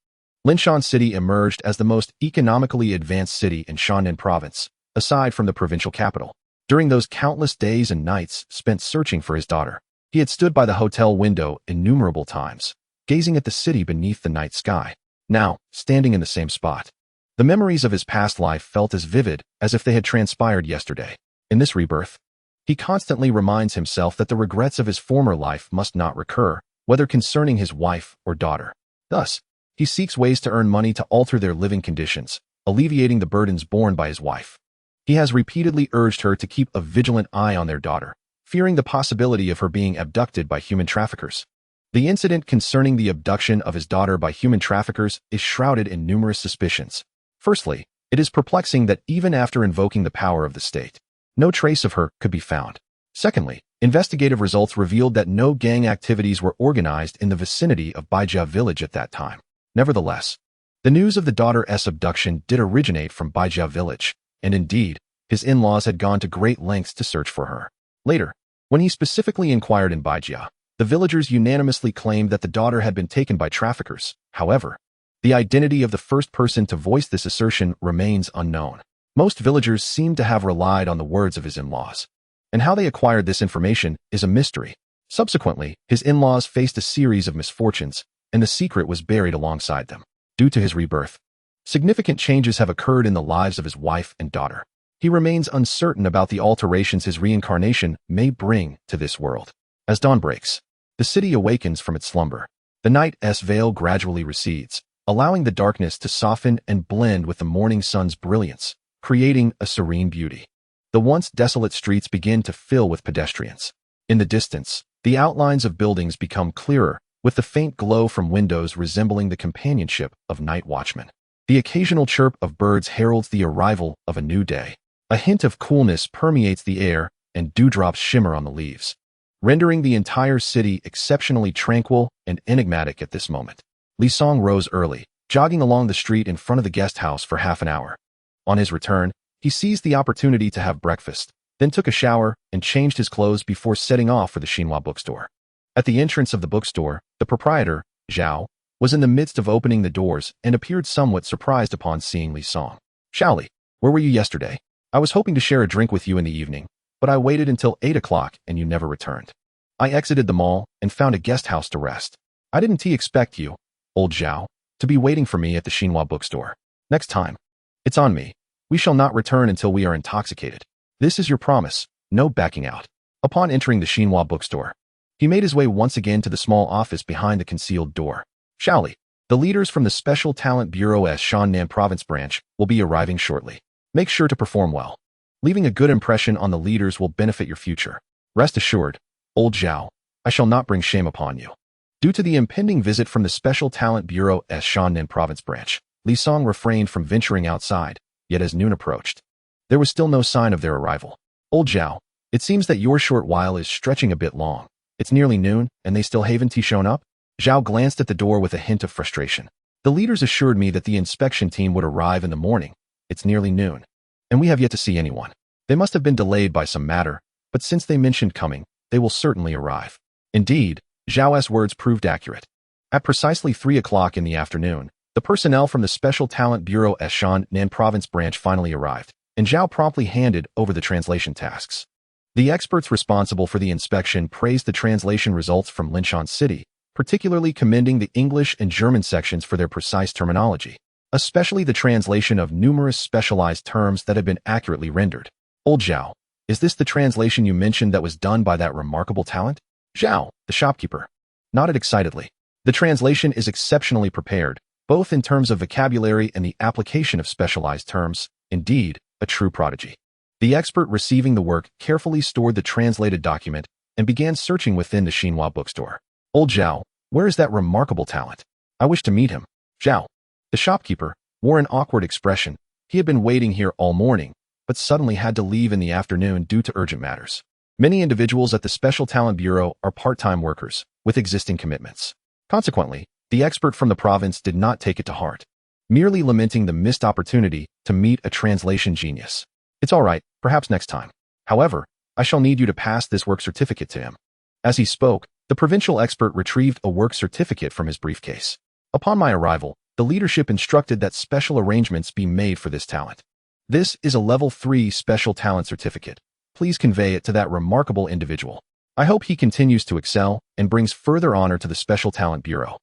Linshan City emerged as the most economically advanced city in Shannan Province, aside from the provincial capital. During those countless days and nights spent searching for his daughter, he had stood by the hotel window innumerable times, gazing at the city beneath the night sky. Now, standing in the same spot, the memories of his past life felt as vivid as if they had transpired yesterday. In this rebirth, he constantly reminds himself that the regrets of his former life must not recur, whether concerning his wife or daughter. Thus, he seeks ways to earn money to alter their living conditions, alleviating the burdens borne by his wife. He has repeatedly urged her to keep a vigilant eye on their daughter, fearing the possibility of her being abducted by human traffickers. The incident concerning the abduction of his daughter by human traffickers is shrouded in numerous suspicions. Firstly, it is perplexing that even after invoking the power of the state, no trace of her could be found. Secondly, investigative results revealed that no gang activities were organized in the vicinity of Baijia village at that time. Nevertheless, the news of the daughter's abduction did originate from Baijia village, and indeed, his in-laws had gone to great lengths to search for her. Later, when he specifically inquired in Baijia, the villagers unanimously claimed that the daughter had been taken by traffickers. However, the identity of the first person to voice this assertion remains unknown. Most villagers seem to have relied on the words of his in-laws, and how they acquired this information is a mystery. Subsequently, his in-laws faced a series of misfortunes, and the secret was buried alongside them. Due to his rebirth, significant changes have occurred in the lives of his wife and daughter. He remains uncertain about the alterations his reincarnation may bring to this world. As dawn breaks, the city awakens from its slumber. The night's veil gradually recedes, allowing the darkness to soften and blend with the morning sun's brilliance, creating a serene beauty. The once desolate streets begin to fill with pedestrians. In the distance, the outlines of buildings become clearer, with the faint glow from windows resembling the companionship of night watchmen. The occasional chirp of birds heralds the arrival of a new day. A hint of coolness permeates the air, and dewdrops shimmer on the leaves, rendering the entire city exceptionally tranquil and enigmatic at this moment. Li Song rose early, jogging along the street in front of the guest house for half an hour. On his return, he seized the opportunity to have breakfast, then took a shower and changed his clothes before setting off for the Xinhua bookstore. At the entrance of the bookstore, the proprietor, Zhao, was in the midst of opening the doors and appeared somewhat surprised upon seeing Li Song. "Shaoli, where were you yesterday? I was hoping to share a drink with you in the evening, but I waited until 8 o'clock and you never returned. I exited the mall and found a guest house to rest. I didn't expect you, old Zhao, to be waiting for me at the Xinhua bookstore. Next time, it's on me. We shall not return until we are intoxicated. This is your promise, no backing out." Upon entering the Xinhua bookstore, he made his way once again to the small office behind the concealed door. "Shaoli, the leaders from the Special Talent Bureau's Shannan Province branch will be arriving shortly. Make sure to perform well. Leaving a good impression on the leaders will benefit your future. Rest assured, old Zhao, I shall not bring shame upon you." Due to the impending visit from the Special Talent Bureau's Shannan Province branch, Li Song refrained from venturing outside, yet as noon approached, there was still no sign of their arrival. "Old Zhao, it seems that your short while is stretching a bit long. It's nearly noon, and they still haven't shown up?" Zhao glanced at the door with a hint of frustration. "The leaders assured me that the inspection team would arrive in the morning. It's nearly noon, and we have yet to see anyone. They must have been delayed by some matter, but since they mentioned coming, they will certainly arrive." Indeed, Zhao's words proved accurate. At precisely 3 o'clock in the afternoon, The personnel from the Special Talent Bureau's Shannan Province branch finally arrived, and Zhao promptly handed over the translation tasks. The experts responsible for the inspection praised the translation results from Linshan City, particularly commending the English and German sections for their precise terminology, especially the translation of numerous specialized terms that had been accurately rendered. Old Zhao, is this the translation you mentioned that was done by that remarkable talent? Zhao, the shopkeeper, nodded excitedly. The translation is exceptionally prepared, both in terms of vocabulary and the application of specialized terms. Indeed, a true prodigy. The expert receiving the work carefully stored the translated document and began searching within the Xinhua bookstore. Old Zhao, where is that remarkable talent? I wish to meet him. Zhao, the shopkeeper, wore an awkward expression. He had been waiting here all morning, but suddenly had to leave in the afternoon due to urgent matters. Many individuals at the Special Talent Bureau are part-time workers with existing commitments. Consequently, the expert from the province did not take it to heart, merely lamenting the missed opportunity to meet a translation genius. It's all right, perhaps next time. However, I shall need you to pass this work certificate to him. As he spoke, the provincial expert retrieved a work certificate from his briefcase. Upon my arrival, the leadership instructed that special arrangements be made for this talent. This is a level 3 special talent certificate. Please convey it to that remarkable individual. I hope he continues to excel and brings further honor to the Special Talent Bureau.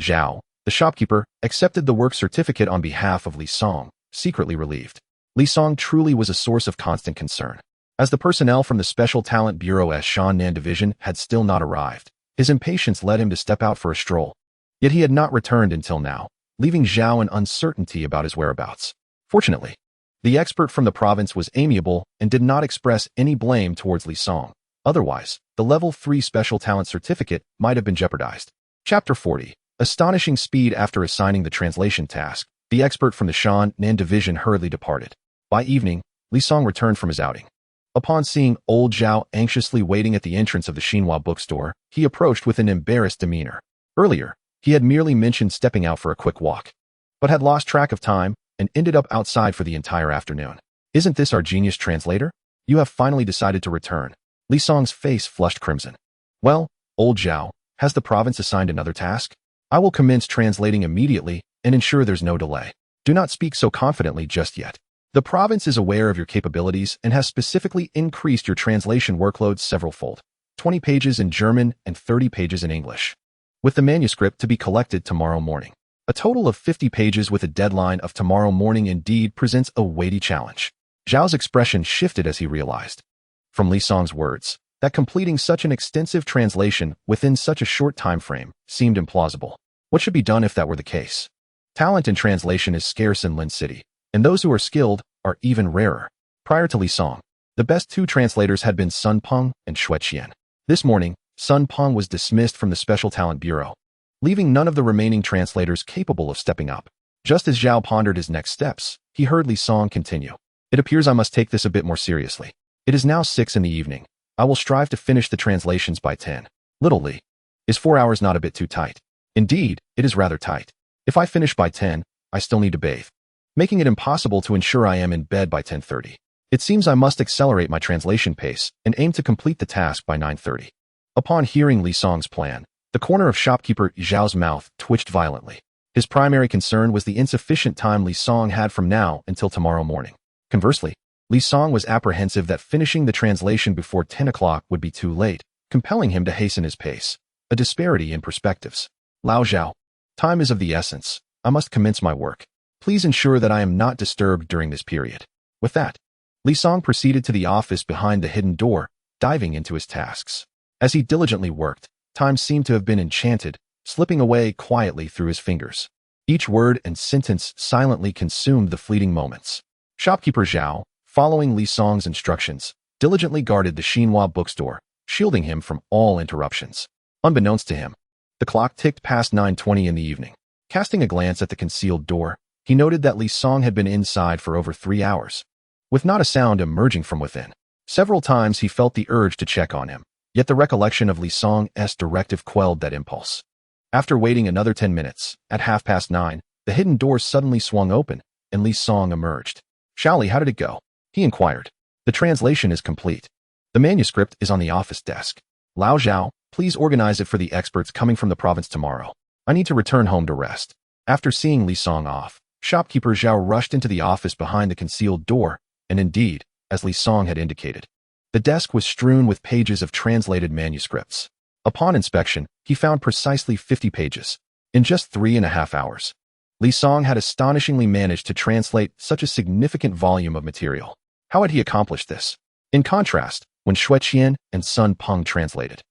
Zhao, the shopkeeper, accepted the work certificate on behalf of Li Song, secretly relieved. Li Song truly was a source of constant concern. As the personnel from the Special Talent Bureau's Shannan division had still not arrived, his impatience led him to step out for a stroll. Yet he had not returned until now, leaving Zhao in uncertainty about his whereabouts. Fortunately, the expert from the province was amiable and did not express any blame towards Li Song. Otherwise, the level 3 special talent certificate might have been jeopardized. Chapter 40. Astonishing speed. After assigning the translation task, the expert from the Shannan division hurriedly departed. By evening, Li Song returned from his outing. Upon seeing old Zhao anxiously waiting at the entrance of the Xinhua bookstore, he approached with an embarrassed demeanor. Earlier, he had merely mentioned stepping out for a quick walk, but had lost track of time and ended up outside for the entire afternoon. Isn't this our genius translator? You have finally decided to return. Li Song's face flushed crimson. Well, old Zhao, has the province assigned another task? I will commence translating immediately and ensure there's no delay. Do not speak so confidently just yet. The province is aware of your capabilities and has specifically increased your translation workload several-fold, 20 pages in German and 30 pages in English, with the manuscript to be collected tomorrow morning. A total of 50 pages with a deadline of tomorrow morning indeed presents a weighty challenge. Zhao's expression shifted as he realized, from Li Song's words, that completing such an extensive translation within such a short time frame seemed implausible. What should be done if that were the case? Talent in translation is scarce in Lin City, and those who are skilled are even rarer. Prior to Li Song, the best 2 translators had been Sun Peng and Xue Qian. This morning, Sun Peng was dismissed from the Special Talent Bureau, leaving none of the remaining translators capable of stepping up. Just as Zhao pondered his next steps, he heard Li Song continue. It appears I must take this a bit more seriously. It is now 6 in the evening. I will strive to finish the translations by 10. Little Li, is 4 hours not a bit too tight? Indeed, it is rather tight. If I finish by 10, I still need to bathe, making it impossible to ensure I am in bed by 10:30. It seems I must accelerate my translation pace and aim to complete the task by 9:30. Upon hearing Li Song's plan, the corner of shopkeeper Zhao's mouth twitched violently. His primary concern was the insufficient time Li Song had from now until tomorrow morning. Conversely, Li Song was apprehensive that finishing the translation before 10 o'clock would be too late, compelling him to hasten his pace. A disparity in perspectives. Lao Zhao, time is of the essence. I must commence my work. Please ensure that I am not disturbed during this period. With that, Li Song proceeded to the office behind the hidden door, diving into his tasks. As he diligently worked, time seemed to have been enchanted, slipping away quietly through his fingers. Each word and sentence silently consumed the fleeting moments. Shopkeeper Zhao, following Li Song's instructions, diligently guarded the Xinhua bookstore, shielding him from all interruptions. Unbeknownst to him, the clock ticked past 9:20 in the evening. Casting a glance at the concealed door, he noted that Li Song had been inside for over 3 hours, with not a sound emerging from within. Several times he felt the urge to check on him, yet the recollection of Li Song's directive quelled that impulse. After waiting another 10 minutes, at 9:30, the hidden door suddenly swung open, and Li Song emerged. Xiaoli, how did it go? He inquired. The translation is complete. The manuscript is on the office desk. Lao Zhao, please organize it for the experts coming from the province tomorrow. I need to return home to rest. After seeing Li Song off, shopkeeper Zhao rushed into the office behind the concealed door, and indeed, as Li Song had indicated, the desk was strewn with pages of translated manuscripts. Upon inspection, he found precisely 50 pages. In just 3.5 hours, Li Song had astonishingly managed to translate such a significant volume of material. How had he accomplished this? In contrast, when Xue Qian and Sun Peng translated,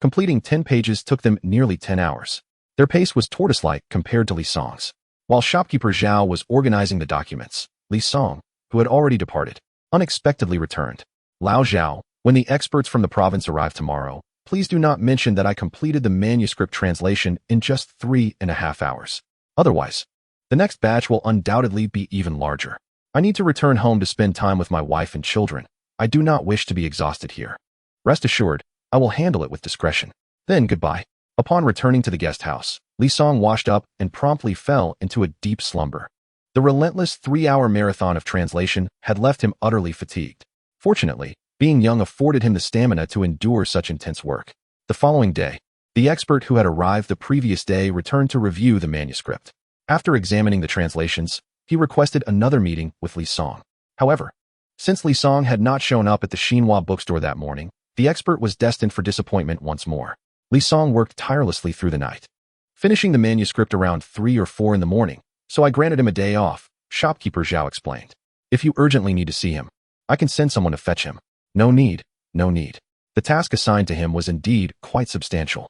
completing 10 pages took them nearly 10 hours. Their pace was tortoise-like compared to Li Song's. While shopkeeper Zhao was organizing the documents, Li Song, who had already departed, unexpectedly returned. Lao Zhao, when the experts from the province arrive tomorrow, please do not mention that I completed the manuscript translation in just 3.5 hours. Otherwise, the next batch will undoubtedly be even larger. I need to return home to spend time with my wife and children. I do not wish to be exhausted here. Rest assured, I will handle it with discretion. Then goodbye. Upon returning to the guest house, Li Song washed up and promptly fell into a deep slumber. The relentless 3-hour marathon of translation had left him utterly fatigued. Fortunately, being young afforded him the stamina to endure such intense work. The following day, the expert who had arrived the previous day returned to review the manuscript. After examining the translations, he requested another meeting with Li Song. However, since Li Song had not shown up at the Xinhua bookstore that morning, the expert was destined for disappointment once more. Li Song worked tirelessly through the night, finishing the manuscript around 3 or 4 in the morning, so I granted him a day off, shopkeeper Zhao explained. If you urgently need to see him, I can send someone to fetch him. No need, no need. The task assigned to him was indeed quite substantial,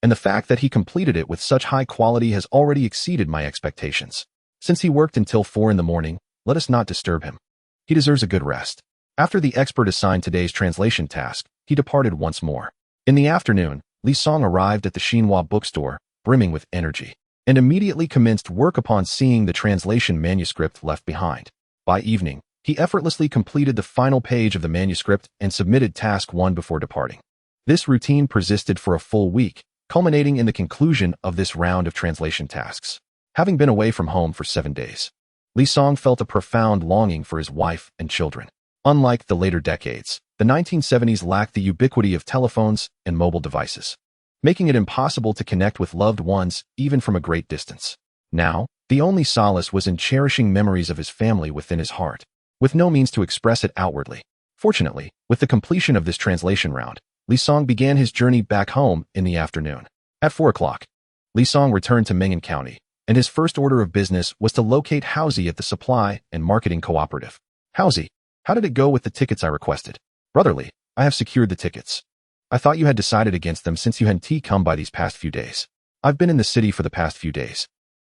and the fact that he completed it with such high quality has already exceeded my expectations. Since he worked until 4 in the morning, let us not disturb him. He deserves a good rest. After the expert assigned today's translation task, he departed once more. In the afternoon, Li Song arrived at the Xinhua bookstore, brimming with energy, and immediately commenced work upon seeing the translation manuscript left behind. By evening, he effortlessly completed the final page of the manuscript and submitted task 1 before departing. This routine persisted for a full week, culminating in the conclusion of this round of translation tasks. Having been away from home for 7 days, Li Song felt a profound longing for his wife and children. Unlike the later decades, the 1970s lacked the ubiquity of telephones and mobile devices, making it impossible to connect with loved ones even from a great distance. Now, the only solace was in cherishing memories of his family within his heart, with no means to express it outwardly. Fortunately, with the completion of this translation round, Li Song began his journey back home in the afternoon. At 4 o'clock, Li Song returned to Meng'an County, and his first order of business was to locate Housie at the Supply and Marketing Cooperative. Housie, how did it go with the tickets I requested? Brotherly, I have secured the tickets. I thought you had decided against them since you hadn't come by these past few days. I've been in the city for the past few days,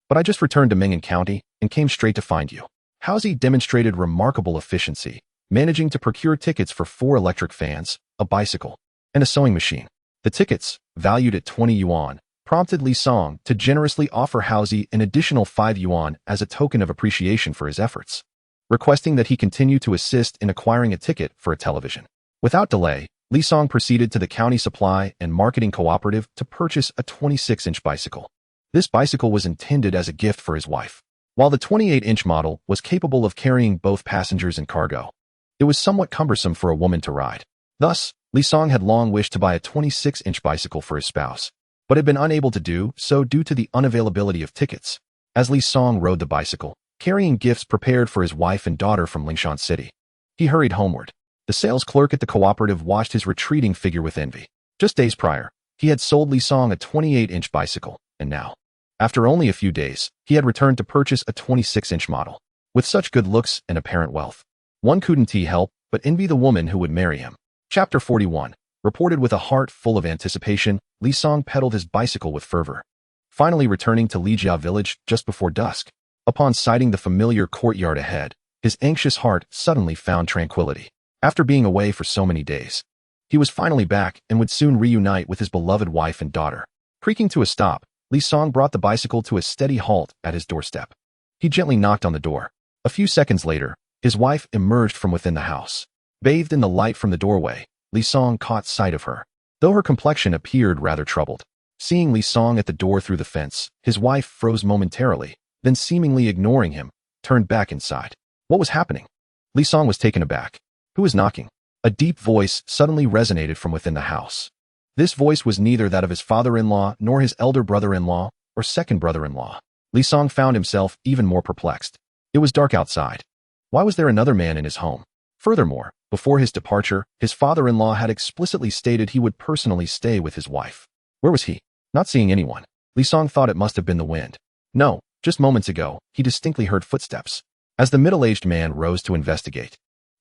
but I just returned to Meng'an County and came straight to find you. Housie demonstrated remarkable efficiency, managing to procure tickets for 4 electric fans, a bicycle, and a sewing machine. The tickets, valued at 20 yuan, prompted Li Song to generously offer Housie an additional 5 yuan as a token of appreciation for his efforts, requesting that he continue to assist in acquiring a ticket for a television. Without delay, Li Song proceeded to the County Supply and Marketing Cooperative to purchase a 26-inch bicycle. This bicycle was intended as a gift for his wife. While the 28-inch model was capable of carrying both passengers and cargo, it was somewhat cumbersome for a woman to ride. Thus, Li Song had long wished to buy a 26-inch bicycle for his spouse, but had been unable to do so due to the unavailability of tickets. As Li Song rode the bicycle, carrying gifts prepared for his wife and daughter from Lingshan City, he hurried homeward. The sales clerk at the cooperative watched his retreating figure with envy. Just days prior, he had sold Li Song a 28-inch bicycle, and now, after only a few days, he had returned to purchase a 26-inch model. With such good looks and apparent wealth, one couldn't help but envy the woman who would marry him. Chapter 41. Reported with a heart full of anticipation, Li Song pedaled his bicycle with fervor, finally returning to Lijia village just before dusk. Upon sighting the familiar courtyard ahead, his anxious heart suddenly found tranquility. After being away for so many days, he was finally back and would soon reunite with his beloved wife and daughter. Creaking to a stop, Li Song brought the bicycle to a steady halt at his doorstep. He gently knocked on the door. A few seconds later, his wife emerged from within the house. Bathed in the light from the doorway, Li Song caught sight of her, though her complexion appeared rather troubled. Seeing Li Song at the door through the fence, his wife froze momentarily, then seemingly ignoring him, turned back inside. What was happening? Li Song was taken aback. Who is knocking? A deep voice suddenly resonated from within the house. This voice was neither that of his father-in-law nor his elder brother-in-law or second brother-in-law. Li Song found himself even more perplexed. It was dark outside. Why was there another man in his home? Furthermore, before his departure, his father-in-law had explicitly stated he would personally stay with his wife. Where was he? Not seeing anyone, Li Song thought it must have been the wind. No, just moments ago, he distinctly heard footsteps. As the middle-aged man rose to investigate,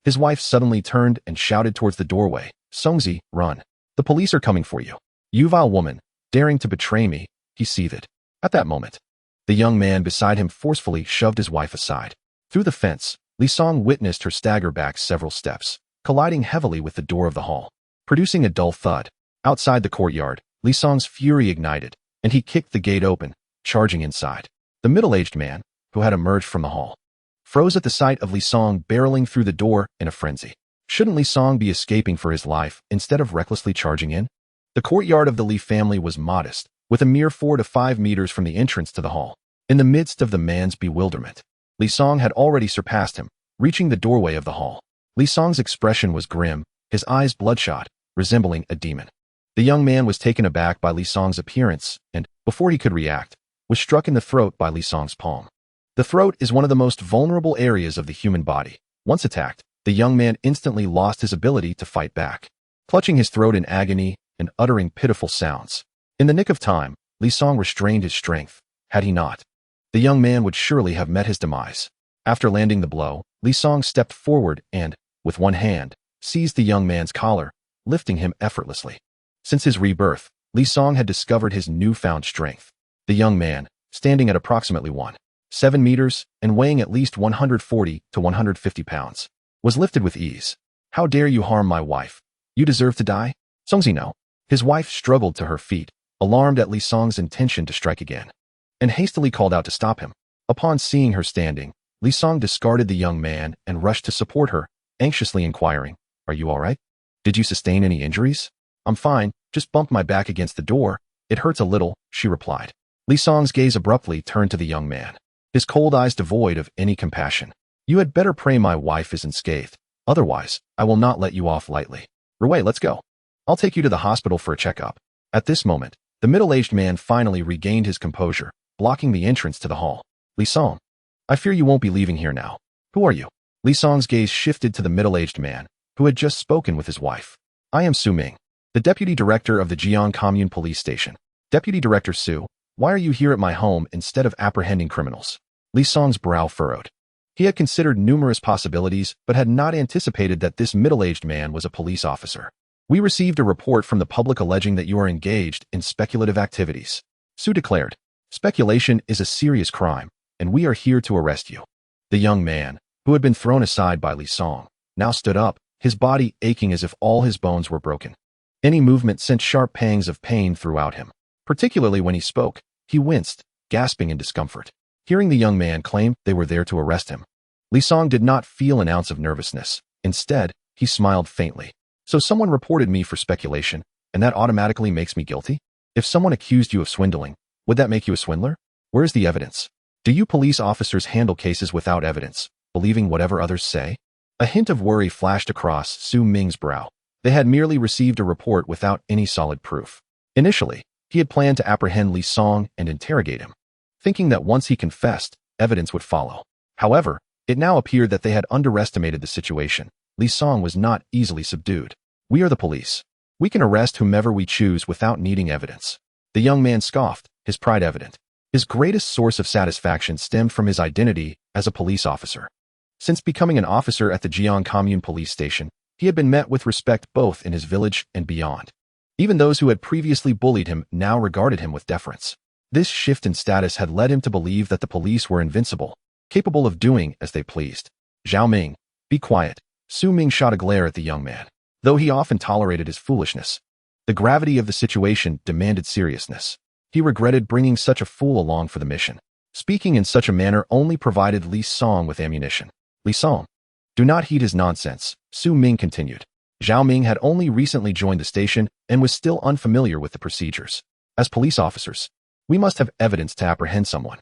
his wife suddenly turned and shouted towards the doorway, "Songzi, run. The police are coming for you. You vile woman, daring to betray me," he seethed. At that moment, the young man beside him forcefully shoved his wife aside. Through the fence, Li Song witnessed her stagger back several steps, colliding heavily with the door of the hall, producing a dull thud. Outside the courtyard, Li Song's fury ignited, and he kicked the gate open, charging inside. The middle-aged man, who had emerged from the hall, froze at the sight of Li Song barreling through the door in a frenzy. Shouldn't Li Song be escaping for his life instead of recklessly charging in? The courtyard of the Li family was modest, with a mere 4 to 5 meters from the entrance to the hall. In the midst of the man's bewilderment, Li Song had already surpassed him, reaching the doorway of the hall. Li Song's expression was grim, his eyes bloodshot, resembling a demon. The young man was taken aback by Li Song's appearance and, before he could react, was struck in the throat by Li Song's palm. The throat is one of the most vulnerable areas of the human body. Once attacked, the young man instantly lost his ability to fight back, clutching his throat in agony and uttering pitiful sounds. In the nick of time, Li Song restrained his strength. Had he not, the young man would surely have met his demise. After landing the blow, Li Song stepped forward and, with one hand, seized the young man's collar, lifting him effortlessly. Since his rebirth, Li Song had discovered his newfound strength. The young man, standing at approximately 1.7 meters and weighing at least 140 to 150 pounds, was lifted with ease. "How dare you harm my wife? You deserve to die?" Songzi no. His wife struggled to her feet, alarmed at Li Song's intention to strike again, and hastily called out to stop him. Upon seeing her standing, Li Song discarded the young man and rushed to support her, anxiously inquiring, "Are you all right? Did you sustain any injuries?" "I'm fine, just bumped my back against the door. It hurts a little," she replied. Li Song's gaze abruptly turned to the young man, his cold eyes devoid of any compassion. "You had better pray my wife isn't scathed. Otherwise, I will not let you off lightly. Ruowei, let's go. I'll take you to the hospital for a checkup." At this moment, the middle-aged man finally regained his composure, blocking the entrance to the hall. "Li Song, I fear you won't be leaving here now. Who are you?" Li Song's gaze shifted to the middle-aged man, who had just spoken with his wife. "I am Su Ming, the deputy director of the Jiang Commune Police Station." "Deputy Director Su, why are you here at my home instead of apprehending criminals?" Li Song's brow furrowed. He had considered numerous possibilities, but had not anticipated that this middle-aged man was a police officer. "We received a report from the public alleging that you are engaged in speculative activities," Su declared. "Speculation is a serious crime, and we are here to arrest you." The young man, who had been thrown aside by Li Song, now stood up, his body aching as if all his bones were broken. Any movement sent sharp pangs of pain throughout him. Particularly when he spoke, he winced, gasping in discomfort. Hearing the young man claim they were there to arrest him, Li Song did not feel an ounce of nervousness. Instead, he smiled faintly. "So someone reported me for speculation, and that automatically makes me guilty? If someone accused you of swindling, would that make you a swindler? Where is the evidence? Do you police officers handle cases without evidence, believing whatever others say?" A hint of worry flashed across Su Ming's brow. They had merely received a report without any solid proof. Initially, he had planned to apprehend Li Song and interrogate him, thinking that once he confessed, evidence would follow. However, it now appeared that they had underestimated the situation. Li Song was not easily subdued. "We are the police. We can arrest whomever we choose without needing evidence." The young man scoffed, his pride evident. His greatest source of satisfaction stemmed from his identity as a police officer. Since becoming an officer at the Jiang Commune Police Station, he had been met with respect both in his village and beyond. Even those who had previously bullied him now regarded him with deference. This shift in status had led him to believe that the police were invincible, capable of doing as they pleased. "Zhao Ming, be quiet." Su Ming shot a glare at the young man. Though he often tolerated his foolishness, the gravity of the situation demanded seriousness. He regretted bringing such a fool along for the mission. Speaking in such a manner only provided Li Song with ammunition. "Li Song, do not heed his nonsense," Su Ming continued. Zhao Ming had only recently joined the station and was still unfamiliar with the procedures. "As police officers, we must have evidence to apprehend someone.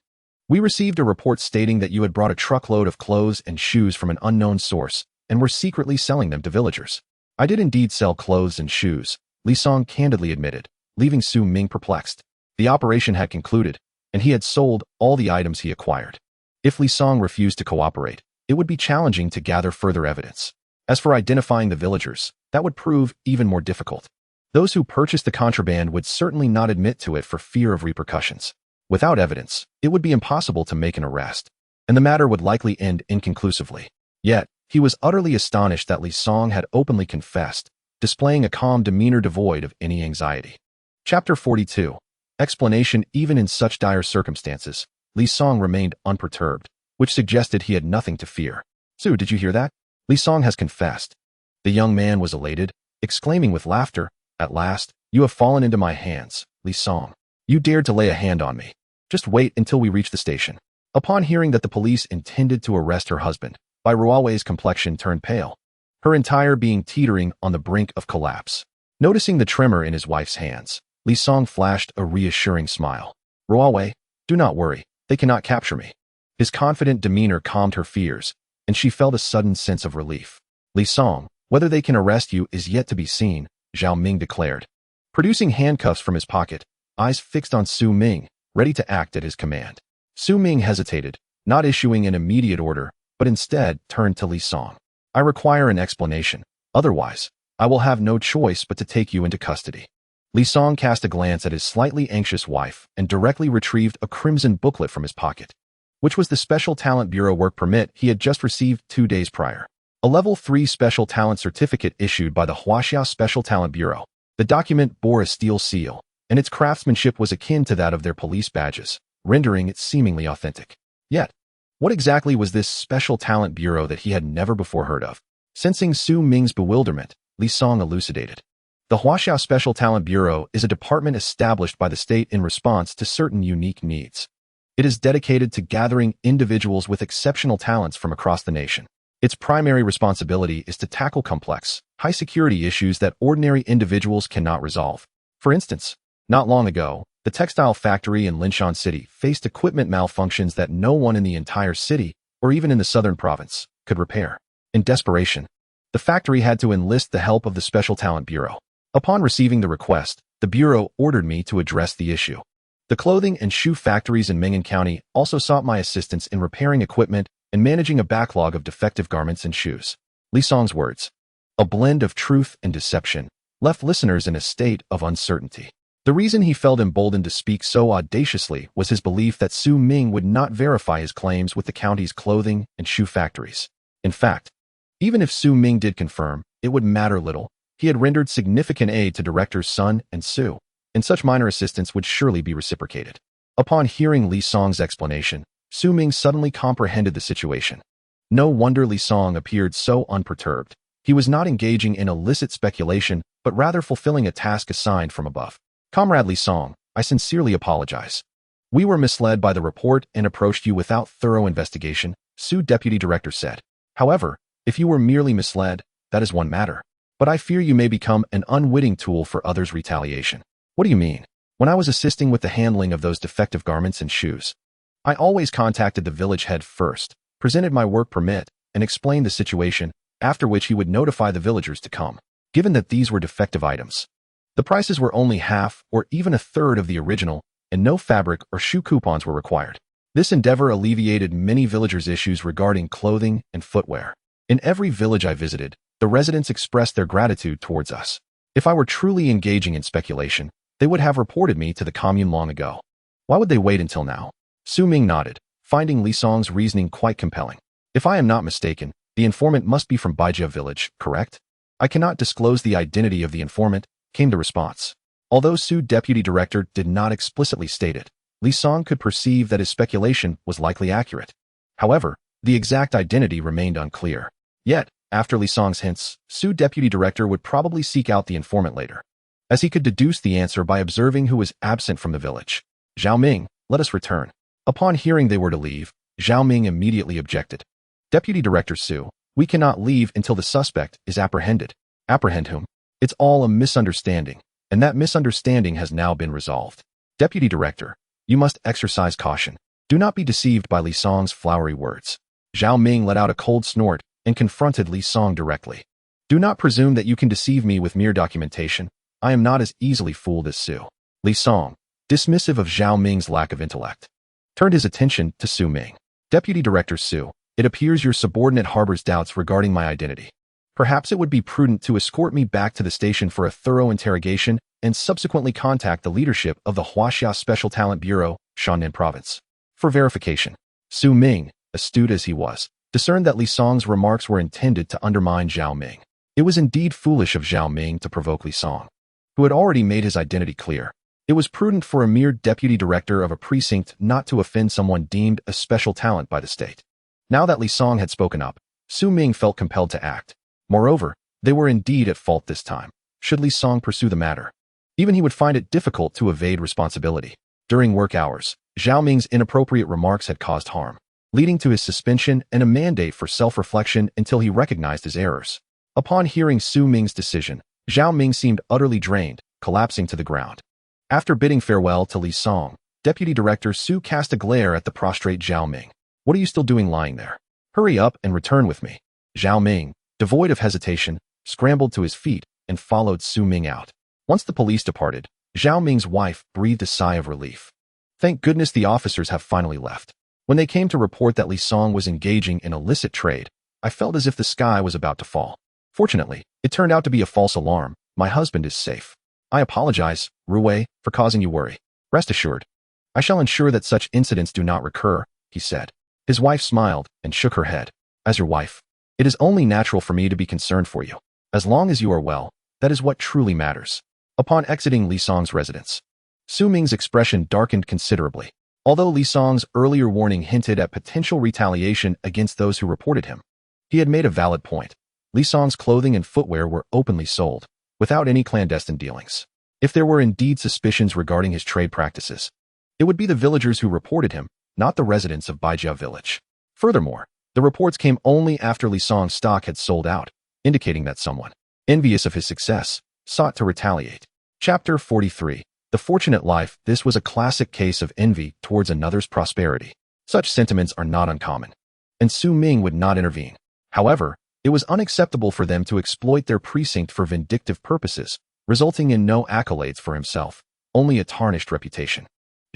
We received a report stating that you had brought a truckload of clothes and shoes from an unknown source and were secretly selling them to villagers." "I did indeed sell clothes and shoes," Li Song candidly admitted, leaving Su Ming perplexed. The operation had concluded, and he had sold all the items he acquired. If Li Song refused to cooperate, it would be challenging to gather further evidence. As for identifying the villagers, that would prove even more difficult. Those who purchased the contraband would certainly not admit to it for fear of repercussions. Without evidence, it would be impossible to make an arrest, and the matter would likely end inconclusively. Yet, he was utterly astonished that Li Song had openly confessed, displaying a calm demeanor devoid of any anxiety. Chapter 42. Explanation. Even in such dire circumstances, Li Song remained unperturbed, which suggested he had nothing to fear. "Su, did you hear that? Li Song has confessed." The young man was elated, exclaiming with laughter, "At last, you have fallen into my hands, Li Song. You dared to lay a hand on me. Just wait until we reach the station." Upon hearing that the police intended to arrest her husband, Bai Ruowei's complexion turned pale, her entire being teetering on the brink of collapse. Noticing the tremor in his wife's hands, Li Song flashed a reassuring smile. "Ruowei, do not worry, they cannot capture me." His confident demeanor calmed her fears, and she felt a sudden sense of relief. "Li Song, whether they can arrest you is yet to be seen," Zhao Ming declared. Producing handcuffs from his pocket, eyes fixed on Su Ming, ready to act at his command. Su Ming hesitated, not issuing an immediate order, but instead turned to Li Song. "I require an explanation. Otherwise, I will have no choice but to take you into custody." Li Song cast a glance at his slightly anxious wife and directly retrieved a crimson booklet from his pocket, which was the Special Talent Bureau work permit he had just received 2 days prior. A Level 3 Special Talent Certificate issued by the Huaxia Special Talent Bureau. The document bore a steel seal, and its craftsmanship was akin to that of their police badges, rendering it seemingly authentic. Yet, what exactly was this Special Talent Bureau that he had never before heard of? Sensing Su Ming's bewilderment, Li Song elucidated. The Huaxia Special Talent Bureau is a department established by the state in response to certain unique needs. It is dedicated to gathering individuals with exceptional talents from across the nation. Its primary responsibility is to tackle complex, high-security issues that ordinary individuals cannot resolve. For instance, not long ago, the textile factory in Linshan City faced equipment malfunctions that no one in the entire city, or even in the southern province, could repair. In desperation, the factory had to enlist the help of the Special Talent Bureau. Upon receiving the request, the Bureau ordered me to address the issue. The clothing and shoe factories in Meng'an County also sought my assistance in repairing equipment and managing a backlog of defective garments and shoes. Li Song's words, a blend of truth and deception, left listeners in a state of uncertainty. The reason he felt emboldened to speak so audaciously was his belief that Su Ming would not verify his claims with the county's clothing and shoe factories. In fact, even if Su Ming did confirm, it would matter little. He had rendered significant aid to Directors Sun and Su, and such minor assistance would surely be reciprocated. Upon hearing Li Song's explanation, Su Ming suddenly comprehended the situation. No wonder Li Song appeared so unperturbed. He was not engaging in illicit speculation, but rather fulfilling a task assigned from above. "Comrade Li Song, I sincerely apologize. We were misled by the report and approached you without thorough investigation," Su Deputy Director said. "However, if you were merely misled, that is one matter. But I fear you may become an unwitting tool for others' retaliation." "What do you mean?" "When I was assisting with the handling of those defective garments and shoes, I always contacted the village head first, presented my work permit, and explained the situation, after which he would notify the villagers to come. Given that these were defective items, the prices were only half or even a third of the original, and no fabric or shoe coupons were required. This endeavor alleviated many villagers' issues regarding clothing and footwear. In every village I visited, the residents expressed their gratitude towards us. If I were truly engaging in speculation, they would have reported me to the commune long ago. Why would they wait until now?" Su Ming nodded, finding Li Song's reasoning quite compelling. "If I am not mistaken, the informant must be from Baijia village, correct?" "I cannot disclose the identity of the informant," came the response. Although Su Deputy Director did not explicitly state it, Li Song could perceive that his speculation was likely accurate. However, the exact identity remained unclear. Yet, after Li Song's hints, Su Deputy Director would probably seek out the informant later, as he could deduce the answer by observing who was absent from the village. "Zhao Ming, let us return." Upon hearing they were to leave, Zhao Ming immediately objected. "Deputy Director Su, we cannot leave until the suspect is apprehended." "Apprehend whom?" "It's all a misunderstanding, and that misunderstanding has now been resolved. Deputy Director, you must exercise caution. Do not be deceived by Li Song's flowery words." Zhao Ming let out a cold snort and confronted Li Song directly. "Do not presume that you can deceive me with mere documentation. I am not as easily fooled as Su." "Li Song, dismissive of Zhao Ming's lack of intellect. Turned his attention to Su Ming. Deputy Director Su, it appears your subordinate harbors doubts regarding my identity. Perhaps it would be prudent to escort me back to the station for a thorough interrogation and subsequently contact the leadership of the Huaxia Special Talent Bureau, Shannan Province, for verification. Su Ming, astute as he was, discerned that Li Song's remarks were intended to undermine Zhao Ming. It was indeed foolish of Zhao Ming to provoke Li Song, who had already made his identity clear. It was prudent for a mere deputy director of a precinct not to offend someone deemed a special talent by the state. Now that Li Song had spoken up, Su Ming felt compelled to act. Moreover, they were indeed at fault this time. Should Li Song pursue the matter, even he would find it difficult to evade responsibility. During work hours, Zhao Ming's inappropriate remarks had caused harm, leading to his suspension and a mandate for self-reflection until he recognized his errors. Upon hearing Su Ming's decision, Zhao Ming seemed utterly drained, collapsing to the ground. After bidding farewell to Li Song, Deputy Director Su cast a glare at the prostrate Zhao Ming. What are you still doing lying there? Hurry up and return with me. Zhao Ming, devoid of hesitation, scrambled to his feet and followed Su Ming out. Once the police departed, Zhao Ming's wife breathed a sigh of relief. Thank goodness the officers have finally left. When they came to report that Li Song was engaging in illicit trade, I felt as if the sky was about to fall. Fortunately, it turned out to be a false alarm. My husband is safe. I apologize, Ruowei, for causing you worry. Rest assured, I shall ensure that such incidents do not recur, he said. His wife smiled and shook her head. As your wife, it is only natural for me to be concerned for you. As long as you are well, that is what truly matters. Upon exiting Li Song's residence, Su Ming's expression darkened considerably. Although Li Song's earlier warning hinted at potential retaliation against those who reported him, he had made a valid point. Li Song's clothing and footwear were openly sold, without any clandestine dealings. If there were indeed suspicions regarding his trade practices, it would be the villagers who reported him, not the residents of Baijia village. Furthermore, the reports came only after Li Song's stock had sold out, indicating that someone, envious of his success, sought to retaliate. Chapter 43. The Fortunate Life. This was a classic case of envy towards another's prosperity. Such sentiments are not uncommon, and Su Ming would not intervene. However, it was unacceptable for them to exploit their precinct for vindictive purposes, resulting in no accolades for himself, only a tarnished reputation.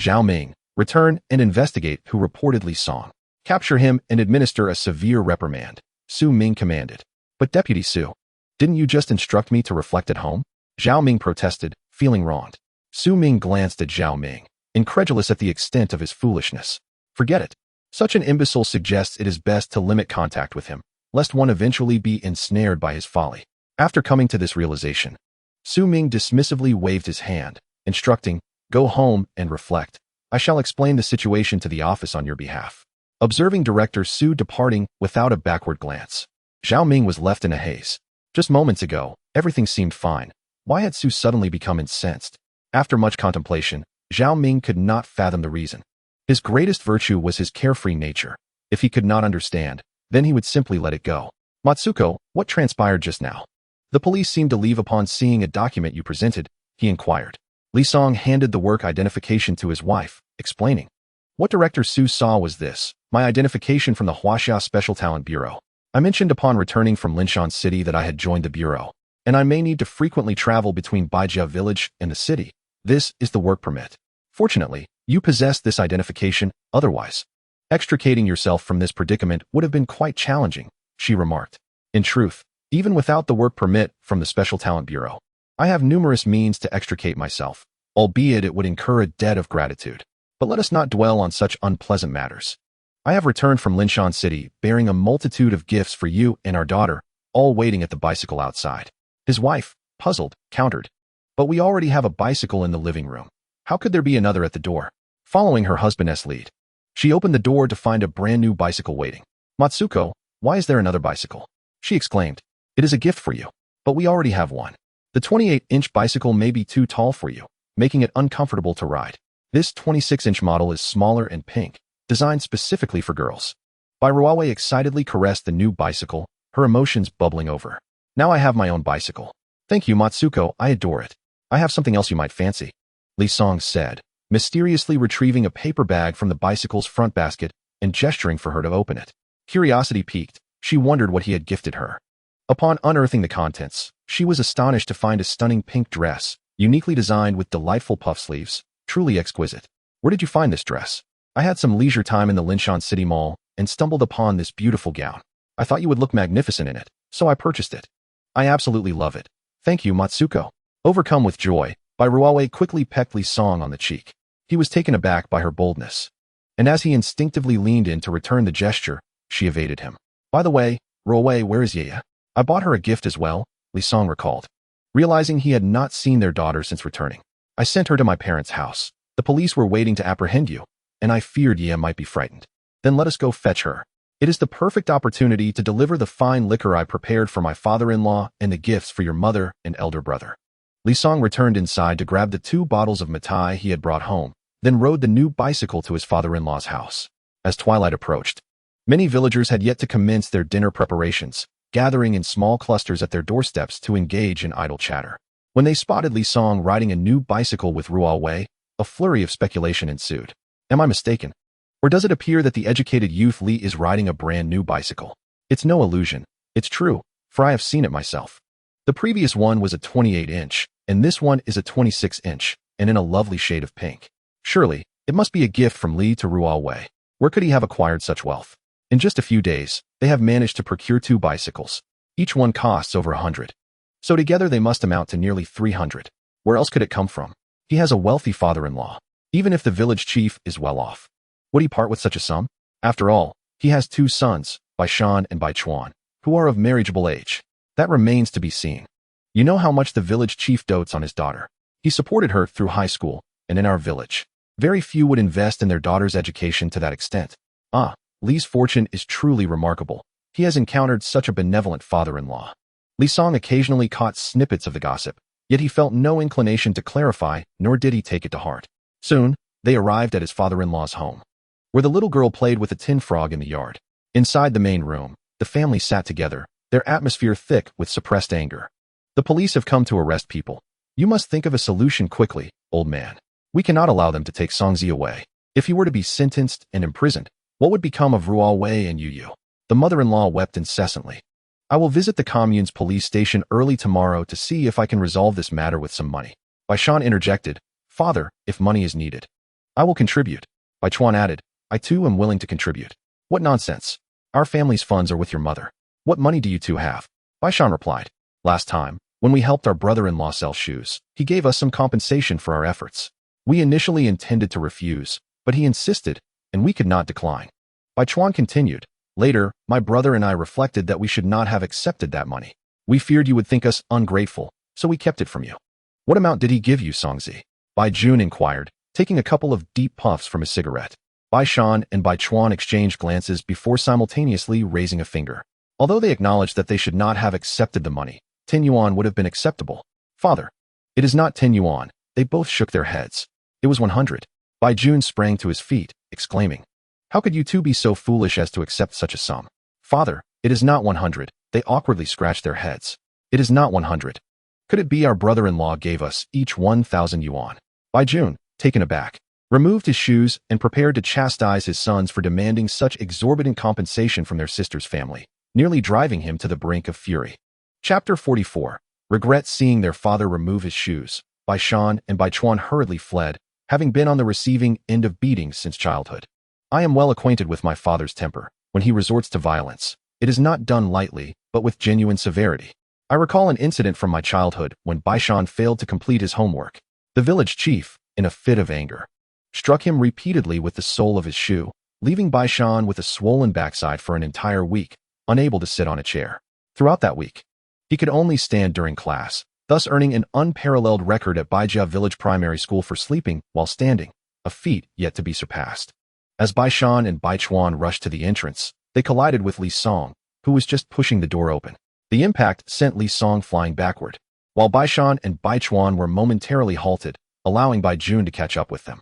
Zhao Ming, return and investigate who reported Li Song. Capture him and administer a severe reprimand, Su Ming commanded. But Deputy Su, didn't you just instruct me to reflect at home? Zhao Ming protested, feeling wronged. Su Ming glanced at Zhao Ming, incredulous at the extent of his foolishness. Forget it. Such an imbecile suggests it is best to limit contact with him, lest one eventually be ensnared by his folly. After coming to this realization, Su Ming dismissively waved his hand, instructing, go home and reflect. I shall explain the situation to the office on your behalf. Observing Director Su departing without a backward glance, Zhao Ming was left in a haze. Just moments ago, everything seemed fine. Why had Su suddenly become incensed? After much contemplation, Zhao Ming could not fathom the reason. His greatest virtue was his carefree nature. If he could not understand, then he would simply let it go. Matsuko, what transpired just now? The police seemed to leave upon seeing a document you presented, he inquired. Li Song handed the work identification to his wife, explaining. What Director Su saw was this, my identification from the Huaxia Special Talent Bureau. I mentioned upon returning from Linshan City that I had joined the Bureau, and I may need to frequently travel between Baijia village and the city. This is the work permit. Fortunately, you possess this identification, otherwise, extricating yourself from this predicament would have been quite challenging, she remarked. In truth, even without the work permit from the Special Talent Bureau, I have numerous means to extricate myself, albeit it would incur a debt of gratitude. But let us not dwell on such unpleasant matters. I have returned from Linshan City bearing a multitude of gifts for you and our daughter, all waiting at the bicycle outside. His wife, puzzled, countered. But we already have a bicycle in the living room. How could there be another at the door? Following her husband's lead, she opened the door to find a brand new bicycle waiting. Matsuko, why is there another bicycle? She exclaimed. It is a gift for you, but we already have one. The 28-inch bicycle may be too tall for you, making it uncomfortable to ride. This 26-inch model is smaller and pink, designed specifically for girls. Bai Ruowei excitedly caressed the new bicycle, her emotions bubbling over. Now I have my own bicycle. Thank you, Matsuko, I adore it. I have something else you might fancy, Li Song said, mysteriously retrieving a paper bag from the bicycle's front basket and gesturing for her to open it. Curiosity piqued, she wondered what he had gifted her. Upon unearthing the contents, she was astonished to find a stunning pink dress, uniquely designed with delightful puff sleeves, Truly exquisite. Where did you find this dress? I had some leisure time in the Linshan City Mall and stumbled upon this beautiful gown. I thought you would look magnificent in it, so I purchased it. I absolutely love it. Thank you, Matsuko. Overcome with joy, Bai Ruowei quickly pecked Li Song on the cheek. He was taken aback by her boldness. And as he instinctively leaned in to return the gesture, she evaded him. By the way, Ruowei, where is Yaya? I bought her a gift as well, Li Song recalled. Realizing he had not seen their daughter since returning. I sent her to my parents' house. The police were waiting to apprehend you, and I feared Yaya might be frightened. Then let us go fetch her. It is the perfect opportunity to deliver the fine liquor I prepared for my father-in-law and the gifts for your mother and elder brother. Li Song returned inside to grab the 2 bottles of matai he had brought home, then rode the new bicycle to his father-in-law's house. As twilight approached, many villagers had yet to commence their dinner preparations, gathering in small clusters at their doorsteps to engage in idle chatter. When they spotted Li Song riding a new bicycle with Ruowei, a flurry of speculation ensued. Am I mistaken? Or does it appear that the educated youth Li is riding a brand new bicycle? It's no illusion. It's true, for I have seen it myself. The previous one was a 28-inch, and this one is a 26-inch, and in a lovely shade of pink. Surely, it must be a gift from Li to Ruowei. Where could he have acquired such wealth? In just a few days, they have managed to procure 2 bicycles. Each one costs over 100. So together they must amount to nearly 300. Where else could it come from? He has a wealthy father-in-law. Even if the village chief is well off, would he part with such a sum? After all, he has 2 sons, Bai Shan and Bai Chuan, who are of marriageable age. That remains to be seen. You know how much the village chief dotes on his daughter. He supported her through high school, and in our village, very few would invest in their daughter's education to that extent. Ah, Li's fortune is truly remarkable. He has encountered such a benevolent father-in-law. Li Song occasionally caught snippets of the gossip, yet he felt no inclination to clarify, nor did he take it to heart. Soon, they arrived at his father-in-law's home, where the little girl played with a tin frog in the yard. Inside the main room, the family sat together, their atmosphere thick with suppressed anger. The police have come to arrest people. You must think of a solution quickly, old man. We cannot allow them to take Songzi away. If he were to be sentenced and imprisoned, what would become of Ruowei and Yu? The mother-in-law wept incessantly. I will visit the commune's police station early tomorrow to see if I can resolve this matter with some money. Bai Shan interjected, Father, if money is needed, I will contribute. Bai Chuan added, I too am willing to contribute. What nonsense. Our family's funds are with your mother. What money do you two have? Bai Shan replied, last time, when we helped our brother-in-law sell shoes, he gave us some compensation for our efforts. We initially intended to refuse, but he insisted, and we could not decline. Bai Chuan continued, later, my brother and I reflected that we should not have accepted that money. We feared you would think us ungrateful, so we kept it from you. What amount did he give you, Songzi? Bai Jun inquired, taking a couple of deep puffs from his cigarette. Bai Shan and Bai Chuan exchanged glances before simultaneously raising a finger. Although they acknowledged that they should not have accepted the money, 10 yuan would have been acceptable. Father, it is not 10 yuan. They both shook their heads. It was 100. Bai Jun sprang to his feet, exclaiming, how could you two be so foolish as to accept such a sum? Father, it is not 100. They awkwardly scratched their heads. It is not 100. Could it be our brother-in-law gave us each 1,000 yuan? Bai Jun, taken aback, removed his shoes and prepared to chastise his sons for demanding such exorbitant compensation from their sister's family, nearly driving him to the brink of fury. Chapter 44. Regret seeing their father remove his shoes. Bai Shan and Bai Chuan hurriedly fled, having been on the receiving end of beatings since childhood. I am well acquainted with my father's temper. When he resorts to violence, it is not done lightly, but with genuine severity. I recall an incident from my childhood when Bai Shan failed to complete his homework. The village chief, in a fit of anger, struck him repeatedly with the sole of his shoe, leaving Bai Shan with a swollen backside for an entire week, unable to sit on a chair. Throughout that week, he could only stand during class, thus earning an unparalleled record at Baijia Village Primary School for sleeping while standing, a feat yet to be surpassed. As Bai Shan and Bai Chuan rushed to the entrance, they collided with Li Song, who was just pushing the door open. The impact sent Li Song flying backward, while Bai Shan and Bai Chuan were momentarily halted, allowing Bai Jun to catch up with them.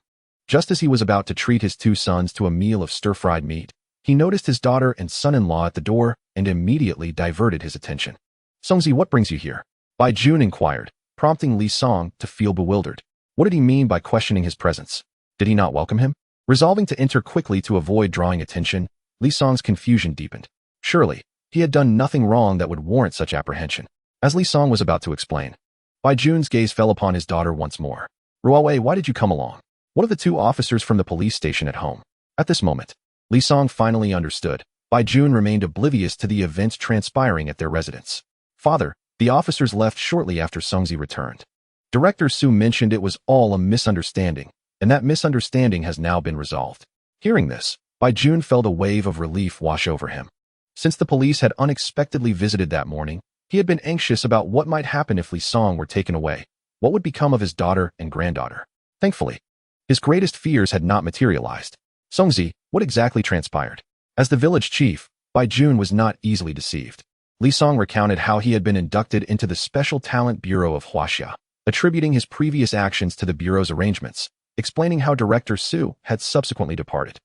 Just as he was about to treat his 2 sons to a meal of stir-fried meat, he noticed his daughter and son-in-law at the door and immediately diverted his attention. Songzi, what brings you here? Bai Jun inquired, prompting Li Song to feel bewildered. What did he mean by questioning his presence? Did he not welcome him? Resolving to enter quickly to avoid drawing attention, Li Song's confusion deepened. Surely, he had done nothing wrong that would warrant such apprehension. As Li Song was about to explain, Bai Jun's gaze fell upon his daughter once more. Ruowei, why did you come along? one of the two officers from the police station at home. At this moment, Li Song finally understood. Bai Jun remained oblivious to the events transpiring at their residence. Father, the officers left shortly after Songzi returned. Director Su mentioned it was all a misunderstanding, and that misunderstanding has now been resolved. Hearing this, Bai Jun felt a wave of relief wash over him. Since the police had unexpectedly visited that morning, he had been anxious about what might happen if Li Song were taken away. What would become of his daughter and granddaughter? Thankfully, his greatest fears had not materialized. Songzi, what exactly transpired? As the village chief, Bai Jun was not easily deceived. Li Song recounted how he had been inducted into the Special Talent Bureau of Huaxia, attributing his previous actions to the bureau's arrangements, explaining how Director Su had subsequently departed.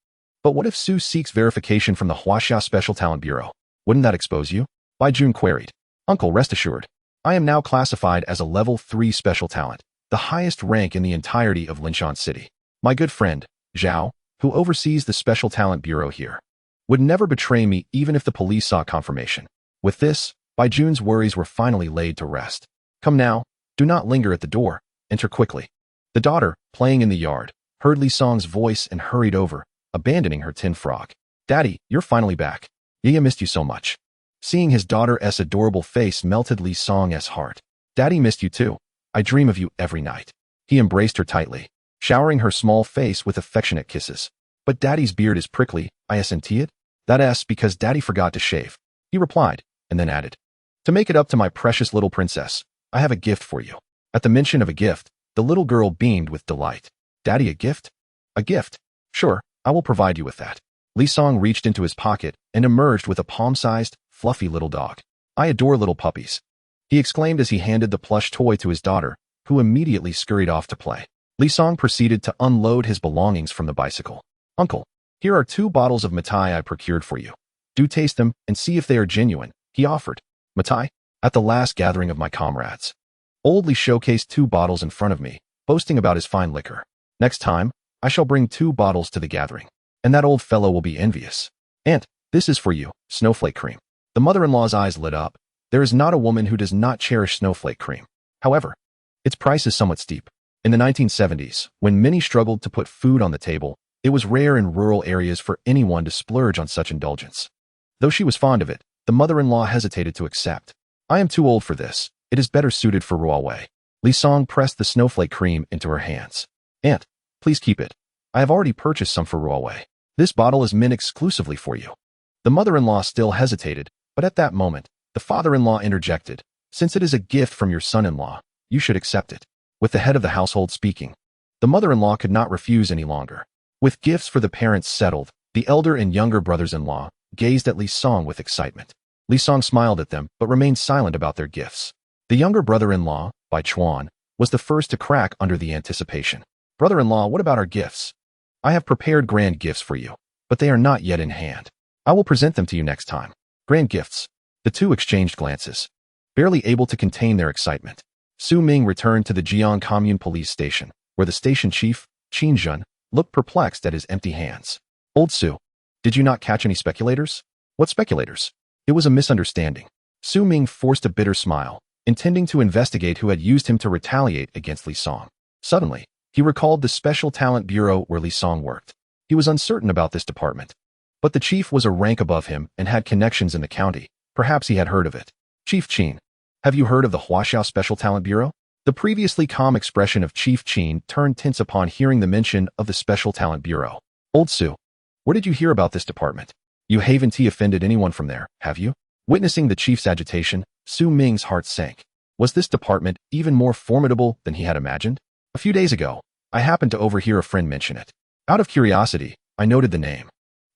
But what if Su seeks verification from the Huaxia Special Talent Bureau? Wouldn't that expose you? Bai Jun queried. Uncle, rest assured. I am now classified as a Level 3 Special Talent, the highest rank in the entirety of Linshan City. My good friend, Zhao, who oversees the Special Talent Bureau here, would never betray me even if the police sought confirmation. With this, Bai Jun's worries were finally laid to rest. Come now, do not linger at the door, enter quickly. The daughter, playing in the yard, heard Li Song's voice and hurried over, abandoning her tin frog. Daddy, you're finally back. Yaya missed you so much. Seeing his daughter's adorable face melted Li Song's heart. Daddy missed you too. I dream of you every night. He embraced her tightly, showering her small face with affectionate kisses. But Daddy's beard is prickly, I isn't it? That's because Daddy forgot to shave. He replied, and then added, to make it up to my precious little princess, I have a gift for you. At the mention of a gift, the little girl beamed with delight. Daddy, a gift? A gift? Sure, I will provide you with that. Li Song reached into his pocket and emerged with a palm-sized, fluffy little dog. I adore little puppies, he exclaimed as he handed the plush toy to his daughter, who immediately scurried off to play. Li Song proceeded to unload his belongings from the bicycle. Uncle, here are 2 bottles of mitai I procured for you. Do taste them and see if they are genuine, he offered. Mitai? At the last gathering of my comrades. Old Li showcased 2 bottles in front of me, boasting about his fine liquor. Next time, I shall bring 2 bottles to the gathering, and that old fellow will be envious. Aunt, this is for you, snowflake cream. The mother-in-law's eyes lit up. There is not a woman who does not cherish snowflake cream. However, its price is somewhat steep. In the 1970s, when many struggled to put food on the table, it was rare in rural areas for anyone to splurge on such indulgence. Though she was fond of it, the mother-in-law hesitated to accept. I am too old for this. It is better suited for Ruowei. Li Song pressed the snowflake cream into her hands. Aunt, please keep it. I have already purchased some for Ruowei. This bottle is meant exclusively for you. The mother-in-law still hesitated, but at that moment, the father-in-law interjected. Since it is a gift from your son-in-law, you should accept it. With the head of the household speaking, the mother-in-law could not refuse any longer. With gifts for the parents settled, the elder and younger brothers-in-law gazed at Li Song with excitement. Li Song smiled at them, but remained silent about their gifts. The younger brother-in-law, Bai Chuan, was the first to crack under the anticipation. Brother-in-law, what about our gifts? I have prepared grand gifts for you, but they are not yet in hand. I will present them to you next time. Grand gifts. The two exchanged glances, barely able to contain their excitement. Su Ming returned to the Jiang Commune police station, where the station chief, Qin Jun, looked perplexed at his empty hands. Old Su, did you not catch any speculators? What speculators? It was a misunderstanding. Su Ming forced a bitter smile, intending to investigate who had used him to retaliate against Li Song. Suddenly, he recalled the Special Talent Bureau where Li Song worked. He was uncertain about this department. But the chief was a rank above him and had connections in the county. Perhaps he had heard of it. Chief Qin, have you heard of the Huaxiao Special Talent Bureau? The previously calm expression of Chief Qin turned tense upon hearing the mention of the Special Talent Bureau. Old Su, where did you hear about this department? You haven't offended anyone from there, have you? Witnessing the chief's agitation, Su Ming's heart sank. Was this department even more formidable than he had imagined? A few days ago, I happened to overhear a friend mention it. Out of curiosity, I noted the name.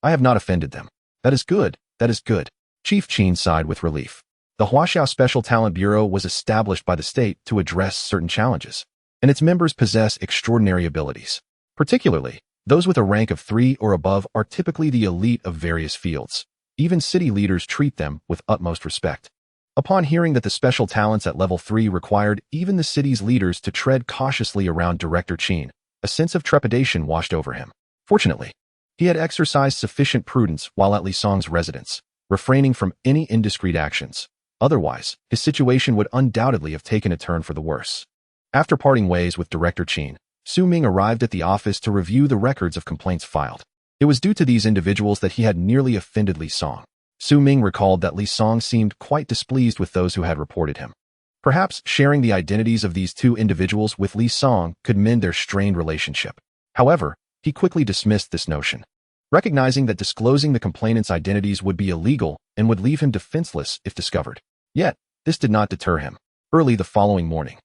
I have not offended them. That is good, that is good. Chief Qin sighed with relief. The Huaxiao Special Talent Bureau was established by the state to address certain challenges, and its members possess extraordinary abilities. Particularly, those with a rank of 3 or above are typically the elite of various fields. Even city leaders treat them with utmost respect. Upon hearing that the special talents at level 3 required even the city's leaders to tread cautiously around Director Qin, a sense of trepidation washed over him. Fortunately, he had exercised sufficient prudence while at Li Song's residence, refraining from any indiscreet actions. Otherwise, his situation would undoubtedly have taken a turn for the worse. After parting ways with Director Qin, Su Ming arrived at the office to review the records of complaints filed. It was due to these individuals that he had nearly offended Li Song. Su Ming recalled that Li Song seemed quite displeased with those who had reported him. Perhaps sharing the identities of these two individuals with Li Song could mend their strained relationship. However, he quickly dismissed this notion, recognizing that disclosing the complainants' identities would be illegal and would leave him defenseless if discovered. Yet, this did not deter him. Early the following morning,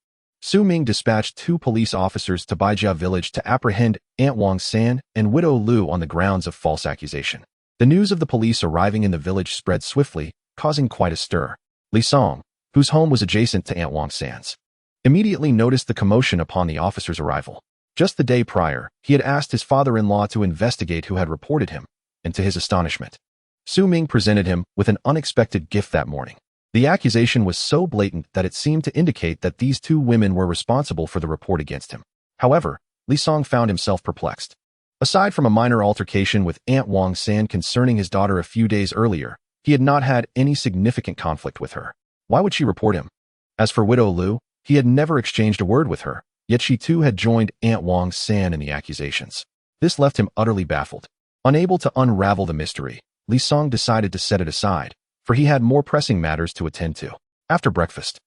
Su Ming dispatched 2 police officers to Bai Ruowei village to apprehend Aunt Wang San and Widow Lu on the grounds of false accusation. The news of the police arriving in the village spread swiftly, causing quite a stir. Li Song, whose home was adjacent to Aunt Wang San's, immediately noticed the commotion upon the officers' arrival. Just the day prior, he had asked his father-in-law to investigate who had reported him, and to his astonishment, Su Ming presented him with an unexpected gift that morning. The accusation was so blatant that it seemed to indicate that these 2 women were responsible for the report against him. However, Li Song found himself perplexed. Aside from a minor altercation with Aunt Wang San concerning his daughter a few days earlier, he had not had any significant conflict with her. Why would she report him? As for Widow Lu, he had never exchanged a word with her, yet she too had joined Aunt Wang San in the accusations. This left him utterly baffled. Unable to unravel the mystery, Li Song decided to set it aside, for he had more pressing matters to attend to. After breakfast,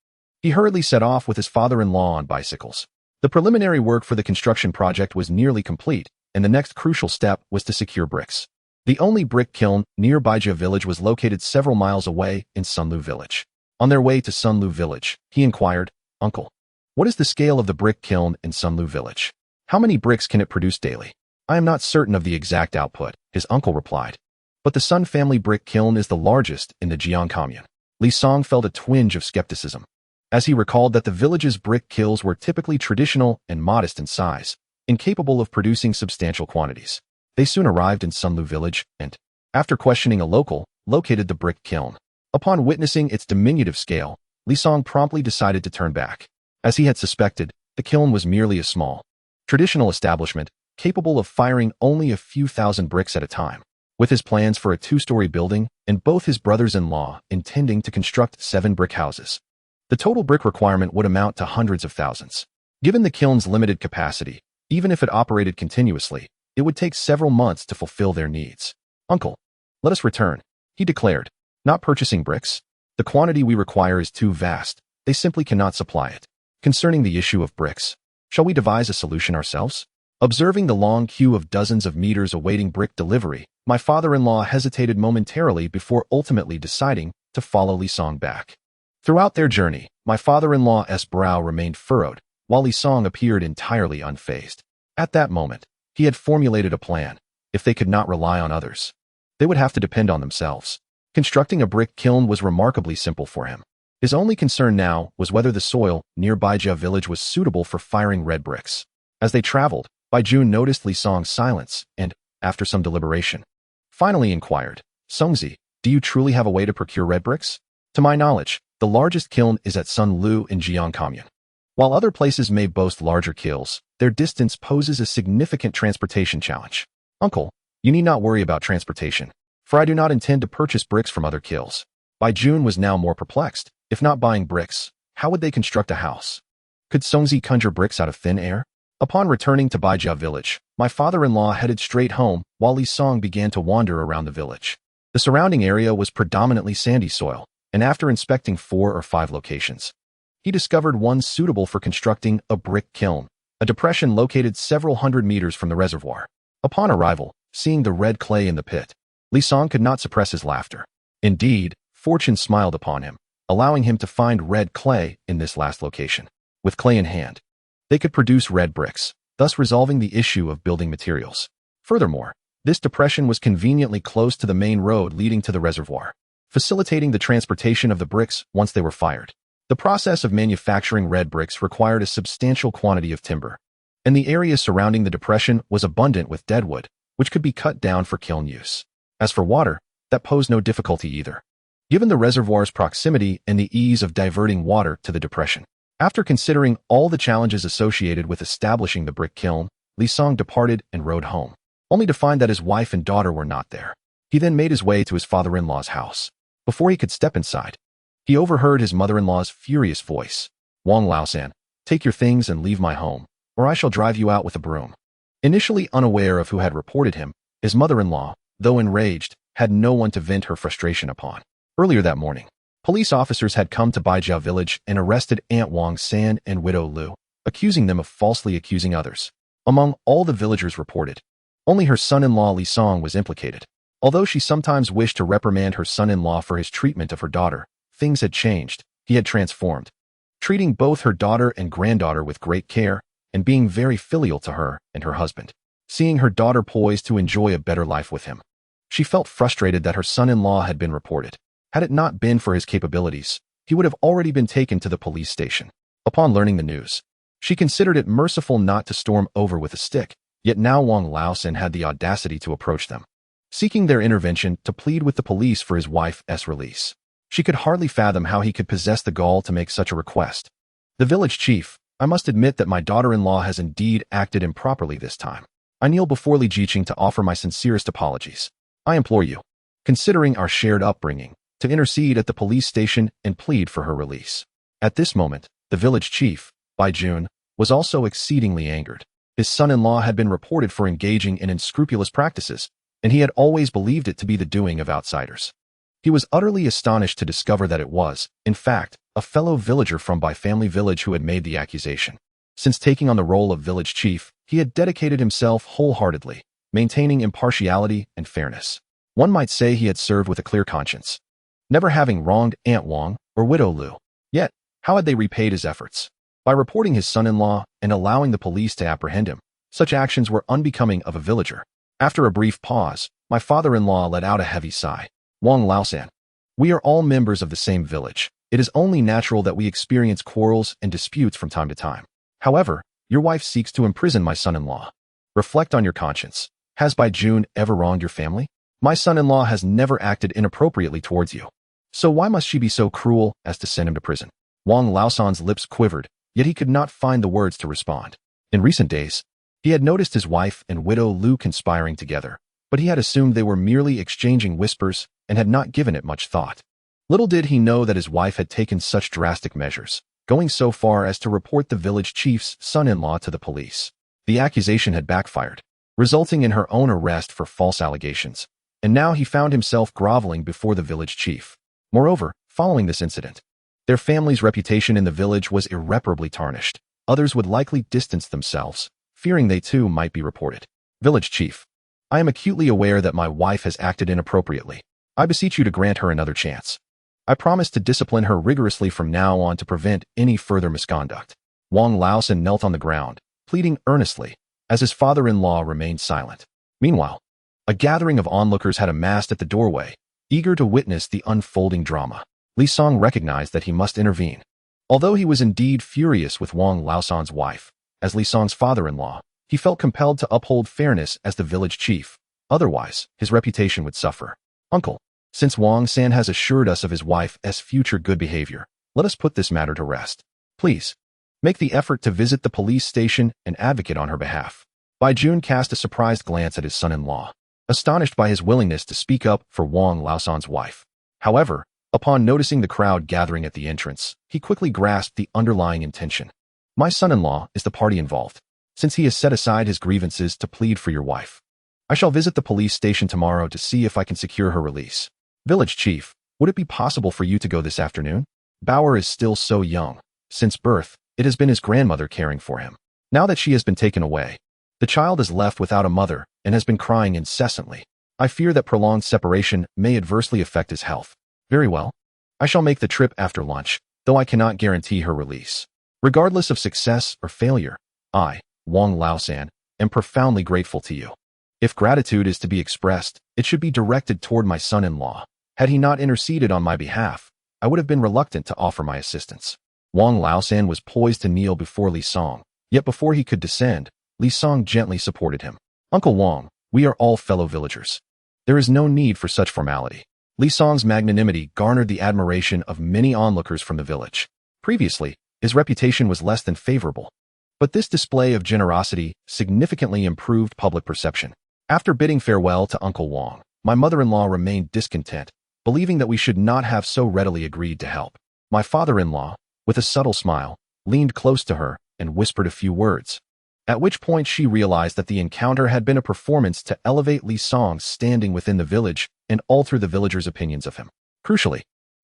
he hurriedly set off with his father-in-law on bicycles. The preliminary work for the construction project was nearly complete, and the next crucial step was to secure bricks. The only brick kiln near Bai Ruowei village was located several miles away in Sunlu village. On their way to Sunlu village, he inquired, "Uncle, what is the scale of the brick kiln in Sunlu village? How many bricks can it produce daily?" "I am not certain of the exact output," his uncle replied, "but the Sun family brick kiln is the largest in the Jiang commune." Li Song felt a twinge of skepticism, as he recalled that the village's brick kilns were typically traditional and modest in size, incapable of producing substantial quantities. They soon arrived in Sunlu village and, after questioning a local, located the brick kiln. Upon witnessing its diminutive scale, Li Song promptly decided to turn back. As he had suspected, the kiln was merely a small, traditional establishment, capable of firing only a few thousand bricks at a time. With his plans for a 2-story building and both his brothers-in-law intending to construct 7 brick houses, the total brick requirement would amount to hundreds of thousands. Given the kiln's limited capacity, even if it operated continuously, it would take several months to fulfill their needs. "Uncle, let us return," he declared. "Not purchasing bricks? The quantity we require is too vast. They simply cannot supply it. Concerning the issue of bricks, shall we devise a solution ourselves?" Observing the long queue of dozens of meters awaiting brick delivery, my father-in-law hesitated momentarily before ultimately deciding to follow Li Song back. Throughout their journey, my father-in-law's brow remained furrowed, while Li Song appeared entirely unfazed. At that moment, he had formulated a plan. If they could not rely on others, they would have to depend on themselves. Constructing a brick kiln was remarkably simple for him. His only concern now was whether the soil near Bai Ruowei village was suitable for firing red bricks. As they traveled, Bai Jun noticed Li Song's silence and, after some deliberation, finally inquired, "Songzi, do you truly have a way to procure red bricks?" "To my knowledge, the largest kiln is at Sun Lu in Jiang commune. While other places may boast larger kilns, their distance poses a significant transportation challenge." "Uncle, you need not worry about transportation, for I do not intend to purchase bricks from other kilns." Bai Jun was now more perplexed. If not buying bricks, how would they construct a house? Could Songzi conjure bricks out of thin air? Upon returning to Bai Ruowei village, my father-in-law headed straight home while Li Song began to wander around the village. The surrounding area was predominantly sandy soil, and after inspecting 4 or 5 locations, he discovered one suitable for constructing a brick kiln, a depression located several hundred meters from the reservoir. Upon arrival, seeing the red clay in the pit, Li Song could not suppress his laughter. Indeed, fortune smiled upon him, allowing him to find red clay in this last location. With clay in hand, they could produce red bricks, thus resolving the issue of building materials. Furthermore, this depression was conveniently close to the main road leading to the reservoir, facilitating the transportation of the bricks once they were fired. The process of manufacturing red bricks required a substantial quantity of timber, and the area surrounding the depression was abundant with deadwood, which could be cut down for kiln use. As for water, that posed no difficulty either, given the reservoir's proximity and the ease of diverting water to the depression. After considering all the challenges associated with establishing the brick kiln, Li Song departed and rode home, only to find that his wife and daughter were not there. He then made his way to his father-in-law's house. Before he could step inside, he overheard his mother-in-law's furious voice. "Wang Laosan, take your things and leave my home. or I shall drive you out with a broom." Initially unaware of who had reported him, his mother-in-law, though enraged, had no one to vent her frustration upon. Earlier that morning, police officers had come to Bai Ruowei village and arrested Aunt Wang San and widow Lu, accusing them of falsely accusing others. Among all the villagers reported, only her son-in-law Li Song was implicated. Although she sometimes wished to reprimand her son-in-law for his treatment of her daughter, things had changed. He had transformed, treating both her daughter and granddaughter with great care and being very filial to her and her husband. Seeing her daughter poised to enjoy a better life with him, she felt frustrated that her son-in-law had been reported. Had it not been for his capabilities, he would have already been taken to the police station. Upon learning the news, she considered it merciful not to storm over with a stick, yet now Wang Laosan had the audacity to approach them, seeking their intervention to plead with the police for his wife's release. She could hardly fathom how he could possess the gall to make such a request. "The village chief, I must admit that my daughter-in-law has indeed acted improperly this time. I kneel before Li Jiqing to offer my sincerest apologies. I implore you, considering our shared upbringing, to intercede at the police station and plead for her release." At this moment, the village chief, Bai Jun, was also exceedingly angered. His son-in-law had been reported for engaging in unscrupulous practices, and he had always believed it to be the doing of outsiders. He was utterly astonished to discover that it was, in fact, a fellow villager from Bai family village who had made the accusation. Since taking on the role of village chief, he had dedicated himself wholeheartedly, maintaining impartiality and fairness. One might say he had served with a clear conscience, never having wronged Aunt Wang or widow Lu. Yet, how had they repaid his efforts? By reporting his son-in-law and allowing the police to apprehend him. Such actions were unbecoming of a villager. After a brief pause, my father-in-law let out a heavy sigh. "Wang Laosan, we are all members of the same village. It is only natural that we experience quarrels and disputes from time to time. However, your wife seeks to imprison my son-in-law. Reflect on your conscience. Has Bai Jun ever wronged your family? My son-in-law has never acted inappropriately towards you. So why must she be so cruel as to send him to prison?" Wang Laosan's lips quivered, yet he could not find the words to respond. In recent days, he had noticed his wife and widow Lu conspiring together, but he had assumed they were merely exchanging whispers and had not given it much thought. Little did he know that his wife had taken such drastic measures, going so far as to report the village chief's son-in-law to the police. The accusation had backfired, resulting in her own arrest for false allegations, and now he found himself groveling before the village chief. Moreover, following this incident, their family's reputation in the village was irreparably tarnished. Others would likely distance themselves, fearing they too might be reported. "Village chief, I am acutely aware that my wife has acted inappropriately. I beseech you to grant her another chance. I promise to discipline her rigorously from now on to prevent any further misconduct." Wang Laosan knelt on the ground, pleading earnestly, as his father-in-law remained silent. Meanwhile, a gathering of onlookers had amassed at the doorway, eager to witness the unfolding drama. Li Song recognized that he must intervene. Although he was indeed furious with Wang Laosan's wife, as Li Song's father-in-law, he felt compelled to uphold fairness as the village chief. Otherwise, his reputation would suffer. "Uncle, since Wang San has assured us of his wife's future good behavior, let us put this matter to rest. Please, make the effort to visit the police station and advocate on her behalf." Bai Jun cast a surprised glance at his son-in-law, astonished by his willingness to speak up for Wang Laosan's wife. However, upon noticing the crowd gathering at the entrance, he quickly grasped the underlying intention. "My son-in-law is the party involved, since he has set aside his grievances to plead for your wife. I shall visit the police station tomorrow to see if I can secure her release. Village chief, would it be possible for you to go this afternoon? Bauer is still so young. Since birth, it has been his grandmother caring for him. Now that she has been taken away, the child is left without a mother and has been crying incessantly. I fear that prolonged separation may adversely affect his health." "Very well. I shall make the trip after lunch, though I cannot guarantee her release. Regardless of success or failure, I, Wang Laosan, am profoundly grateful to you. If gratitude is to be expressed, it should be directed toward my son-in-law. Had he not interceded on my behalf, I would have been reluctant to offer my assistance." Wang Laosan was poised to kneel before Li Song, yet before he could descend, Li Song gently supported him. "Uncle Wang, we are all fellow villagers. There is no need for such formality." Li Song's magnanimity garnered the admiration of many onlookers from the village. Previously, his reputation was less than favorable, but this display of generosity significantly improved public perception. After bidding farewell to Uncle Wang, my mother-in-law remained discontent, believing that we should not have so readily agreed to help. My father-in-law, with a subtle smile, leaned close to her and whispered a few words. at which point she realized that the encounter had been a performance to elevate Li Song's standing within the village and alter the villagers' opinions of him. Crucially,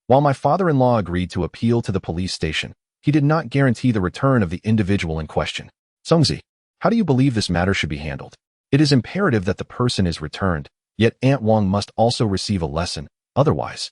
while my father-in-law agreed to appeal to the police station, he did not guarantee the return of the individual in question. Songzi, how do you believe this matter should be handled? It is imperative that the person is returned, yet Aunt Wang must also receive a lesson, otherwise,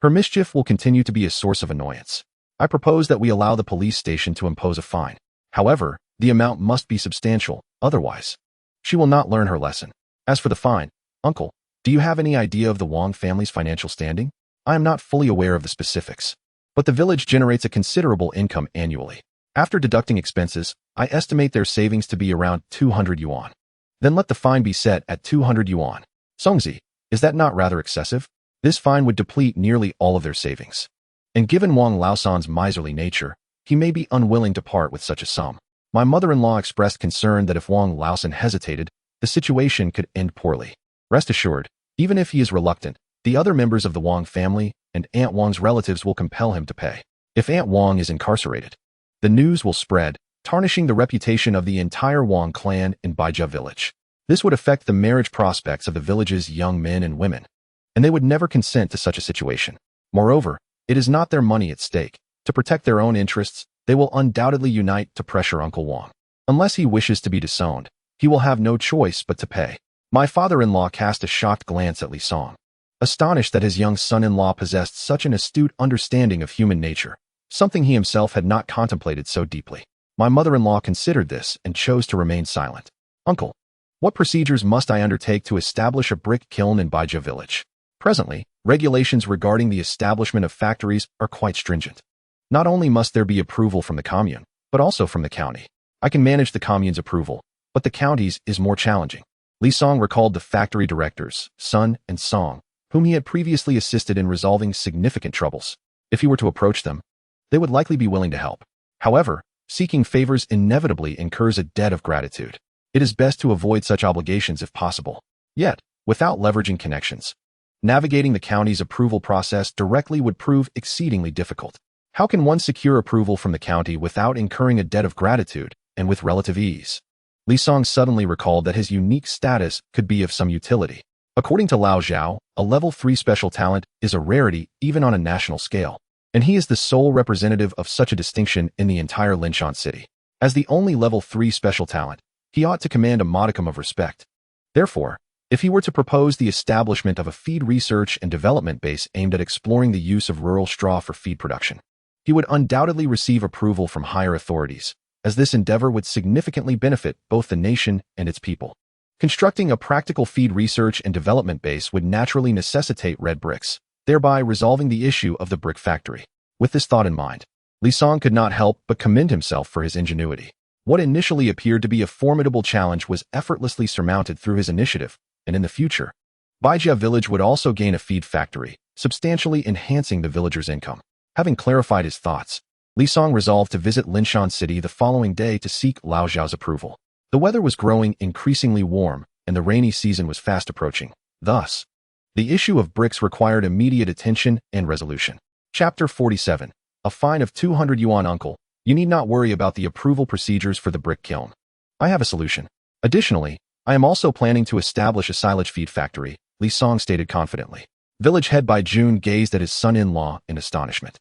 her mischief will continue to be a source of annoyance. I propose that we allow the police station to impose a fine. However, the amount must be substantial, otherwise, she will not learn her lesson. As for the fine, uncle, do you have any idea of the Wang family's financial standing? I am not fully aware of the specifics, but the village generates a considerable income annually. After deducting expenses, I estimate their savings to be around 200 yuan. Then let the fine be set at 200 yuan. Songzi, is that not rather excessive? This fine would deplete nearly all of their savings. And given Wang Laosan's miserly nature, he may be unwilling to part with such a sum. My mother-in-law expressed concern that if Wang Laosan hesitated, the situation could end poorly. Rest assured, even if he is reluctant, the other members of the Wang family and Aunt Wang's relatives will compel him to pay. If Aunt Wang is incarcerated, the news will spread, tarnishing the reputation of the entire Wang clan in Baija village. This would affect the marriage prospects of the village's young men and women, and they would never consent to such a situation. Moreover, it is not their money at stake. To protect their own interests, they will undoubtedly unite to pressure Uncle Wang. Unless he wishes to be disowned, he will have no choice but to pay. My father-in-law cast a shocked glance at Li Song, astonished that his young son-in-law possessed such an astute understanding of human nature, something he himself had not contemplated so deeply. My mother-in-law considered this and chose to remain silent. Uncle, what procedures must I undertake to establish a brick kiln in Baija village? Presently, regulations regarding the establishment of factories are quite stringent. Not only must there be approval from the commune, but also from the county. I can manage the commune's approval, but the county's is more challenging. Li Song recalled the factory directors, Sun and Song, whom he had previously assisted in resolving significant troubles. If he were to approach them, they would likely be willing to help. However, seeking favors inevitably incurs a debt of gratitude. It is best to avoid such obligations if possible. Yet, without leveraging connections, navigating the county's approval process directly would prove exceedingly difficult. How can one secure approval from the county without incurring a debt of gratitude and with relative ease? Li Song suddenly recalled that his unique status could be of some utility. According to Lao Zhao, a level 3 special talent is a rarity even on a national scale, and he is the sole representative of such a distinction in the entire Linshan city. As the only level 3 special talent, he ought to command a modicum of respect. Therefore, if he were to propose the establishment of a feed research and development base aimed at exploring the use of rural straw for feed production, he would undoubtedly receive approval from higher authorities, as this endeavor would significantly benefit both the nation and its people. Constructing a practical feed research and development base would naturally necessitate red bricks, thereby resolving the issue of the brick factory. With this thought in mind, Li Song could not help but commend himself for his ingenuity. What initially appeared to be a formidable challenge was effortlessly surmounted through his initiative, and in the future, Baija village would also gain a feed factory, substantially enhancing the villagers' income. Having clarified his thoughts, Li Song resolved to visit Linshan City the following day to seek Lao Zhao's approval. The weather was growing increasingly warm, and the rainy season was fast approaching. Thus, the issue of bricks required immediate attention and resolution. Chapter 47. A fine of 200 yuan. Uncle, you need not worry about the approval procedures for the brick kiln. I have a solution. Additionally, I am also planning to establish a silage feed factory, Li Song stated confidently. Village head Bai Jun gazed at his son-in-law in astonishment.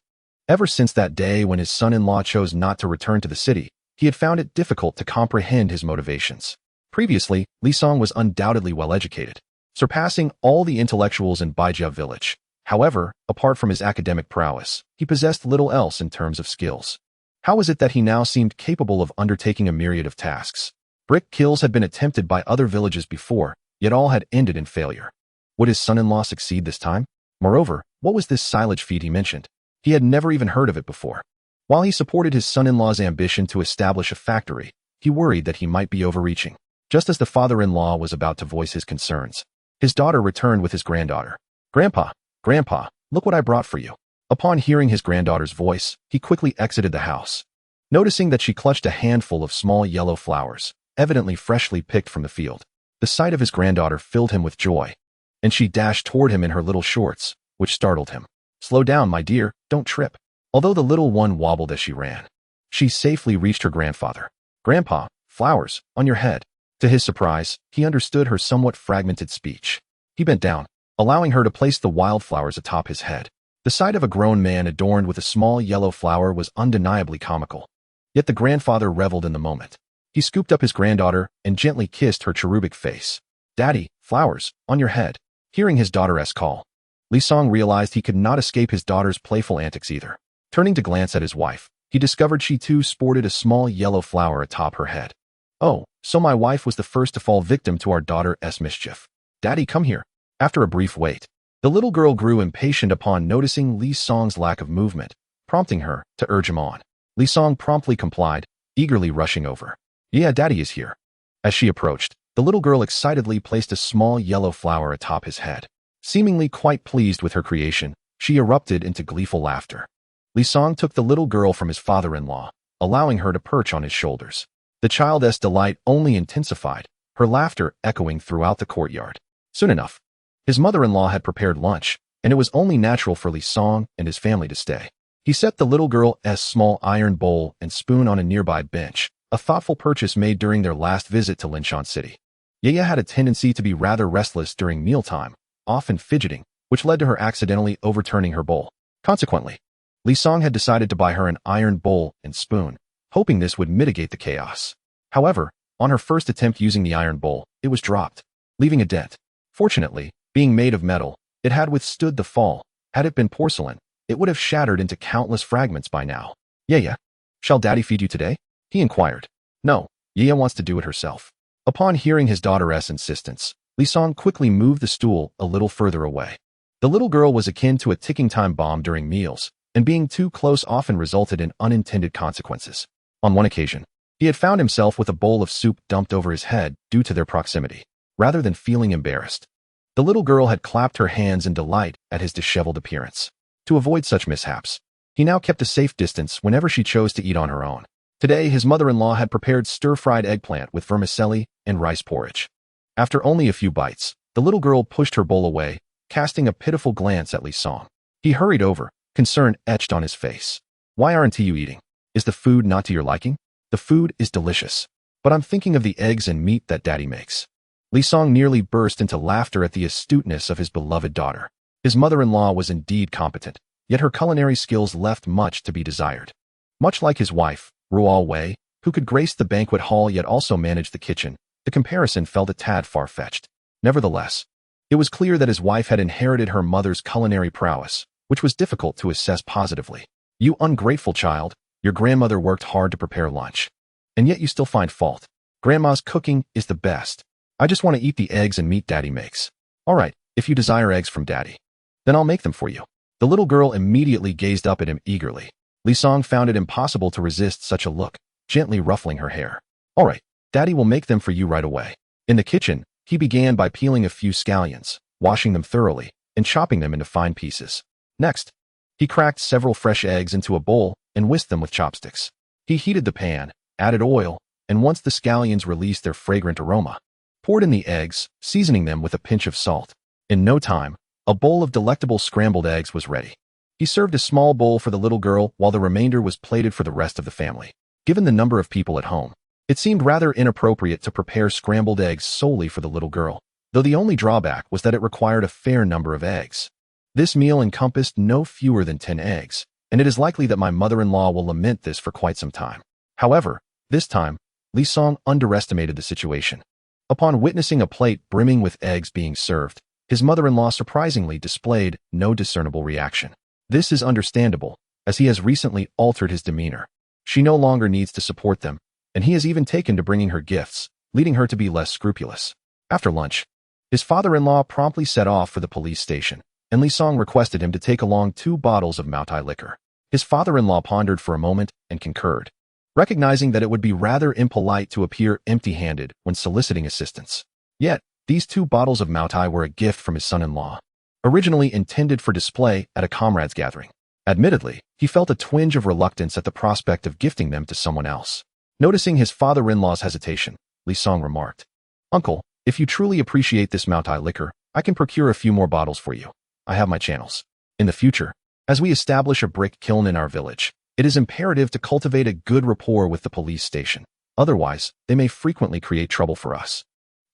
Ever since that day when his son-in-law chose not to return to the city, he had found it difficult to comprehend his motivations. Previously, Li Song was undoubtedly well-educated, surpassing all the intellectuals in Baija village. However, apart from his academic prowess, he possessed little else in terms of skills. How was it that he now seemed capable of undertaking a myriad of tasks? Brick kilns had been attempted by other villages before, yet all had ended in failure. Would his son-in-law succeed this time? Moreover, what was this silage feed he mentioned? He had never even heard of it before. While he supported his son-in-law's ambition to establish a factory, he worried that he might be overreaching. Just as the father-in-law was about to voice his concerns, his daughter returned with his granddaughter. Grandpa, look what I brought for you. Upon hearing his granddaughter's voice, he quickly exited the house. Noticing that she clutched a handful of small yellow flowers, evidently freshly picked from the field, the sight of his granddaughter filled him with joy, and she dashed toward him in her little shorts, which startled him. Slow down, my dear, don't trip. Although the little one wobbled as she ran, she safely reached her grandfather. Grandpa, flowers, on your head. To his surprise, he understood her somewhat fragmented speech. He bent down, allowing her to place the wildflowers atop his head. The sight of a grown man adorned with a small yellow flower was undeniably comical. Yet the grandfather reveled in the moment. He scooped up his granddaughter and gently kissed her cherubic face. "Daddy, flowers, on your head." Hearing his daughter's call, Li Song realized he could not escape his daughter's playful antics either. Turning to glance at his wife, he discovered she too sported a small yellow flower atop her head. "Oh, so my wife was the first to fall victim to our daughter's mischief. Daddy, come here." After a brief wait, the little girl grew impatient upon noticing Li Song's lack of movement, prompting her to urge him on. Li Song promptly complied, eagerly rushing over. "Yeah, Daddy is here." As she approached, the little girl excitedly placed a small yellow flower atop his head. Seemingly quite pleased with her creation, she erupted into gleeful laughter. Li Song took the little girl from his father-in-law, allowing her to perch on his shoulders. The child's delight only intensified, her laughter echoing throughout the courtyard. Soon enough, his mother-in-law had prepared lunch, and it was only natural for Li Song and his family to stay. He set the little girl's small iron bowl and spoon on a nearby bench, a thoughtful purchase made during their last visit to Linshan City. Yaya had a tendency to be rather restless during mealtime, often fidgeting, which led to her accidentally overturning her bowl. Consequently, Li Song had decided to buy her an iron bowl and spoon, hoping this would mitigate the chaos. However, on her first attempt using the iron bowl, it was dropped, leaving a dent. Fortunately, being made of metal, it had withstood the fall. Had it been porcelain, it would have shattered into countless fragments by now. "Yaya, shall Daddy feed you today?" he inquired. "No, Yaya wants to do it herself." Upon hearing his daughter's insistence, Li Song quickly moved the stool a little further away. The little girl was akin to a ticking time bomb during meals, and being too close often resulted in unintended consequences. On one occasion, he had found himself with a bowl of soup dumped over his head due to their proximity. Rather than feeling embarrassed, the little girl had clapped her hands in delight at his disheveled appearance. To avoid such mishaps, he now kept a safe distance whenever she chose to eat on her own. Today, his mother-in-law had prepared stir-fried eggplant with vermicelli and rice porridge. After only a few bites, the little girl pushed her bowl away, casting a pitiful glance at Li Song. He hurried over, concern etched on his face. "Why aren't you eating? Is the food not to your liking?" "The food is delicious, but I'm thinking of the eggs and meat that Daddy makes." Li Song nearly burst into laughter at the astuteness of his beloved daughter. His mother-in-law was indeed competent, yet her culinary skills left much to be desired. Much like his wife, Ruowei, who could grace the banquet hall yet also manage the kitchen, the comparison felt a tad far-fetched. Nevertheless, it was clear that his wife had inherited her mother's culinary prowess, which was difficult to assess positively. "You ungrateful child, your grandmother worked hard to prepare lunch, and yet you still find fault. Grandma's cooking is the best. I just want to eat the eggs and meat Daddy makes." "All right, if you desire eggs from Daddy, then I'll make them for you." The little girl immediately gazed up at him eagerly. Li Song found it impossible to resist such a look, gently ruffling her hair. "All right, Daddy will make them for you right away." In the kitchen, he began by peeling a few scallions, washing them thoroughly, and chopping them into fine pieces. Next, he cracked several fresh eggs into a bowl and whisked them with chopsticks. He heated the pan, added oil, and once the scallions released their fragrant aroma, poured in the eggs, seasoning them with a pinch of salt. In no time, a bowl of delectable scrambled eggs was ready. He served a small bowl for the little girl while the remainder was plated for the rest of the family. Given the number of people at home, it seemed rather inappropriate to prepare scrambled eggs solely for the little girl, though the only drawback was that it required a fair number of eggs. This meal encompassed no fewer than 10 eggs, and it is likely that my mother-in-law will lament this for quite some time. However, this time, Li Song underestimated the situation. Upon witnessing a plate brimming with eggs being served, his mother-in-law surprisingly displayed no discernible reaction. This is understandable, as he has recently altered his demeanor. She no longer needs to support them, and he has even taken to bringing her gifts, leading her to be less scrupulous. After lunch, his father-in-law promptly set off for the police station, and Li Song requested him to take along 2 bottles of Maotai liquor. His father-in-law pondered for a moment and concurred, recognizing that it would be rather impolite to appear empty-handed when soliciting assistance. Yet, these 2 bottles of Maotai were a gift from his son-in-law, originally intended for display at a comrades' gathering. Admittedly, he felt a twinge of reluctance at the prospect of gifting them to someone else. Noticing his father-in-law's hesitation, Li Song remarked, "Uncle, if you truly appreciate this Maotai liquor, I can procure a few more bottles for you. I have my channels. In the future, as we establish a brick kiln in our village, it is imperative to cultivate a good rapport with the police station. Otherwise, they may frequently create trouble for us,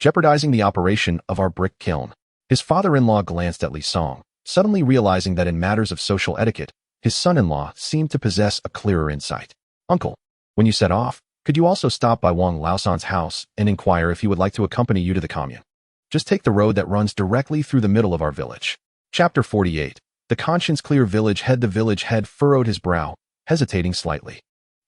jeopardizing the operation of our brick kiln. His father-in-law glanced at Li Song, suddenly realizing that in matters of social etiquette, his son-in-law seemed to possess a clearer insight. Uncle, when you set off, could you also stop by Wang Laosan's house and inquire if he would like to accompany you to the commune? Just take the road that runs directly through the middle of our village. Chapter 48. The conscience-clear village head. The village head furrowed his brow, hesitating slightly.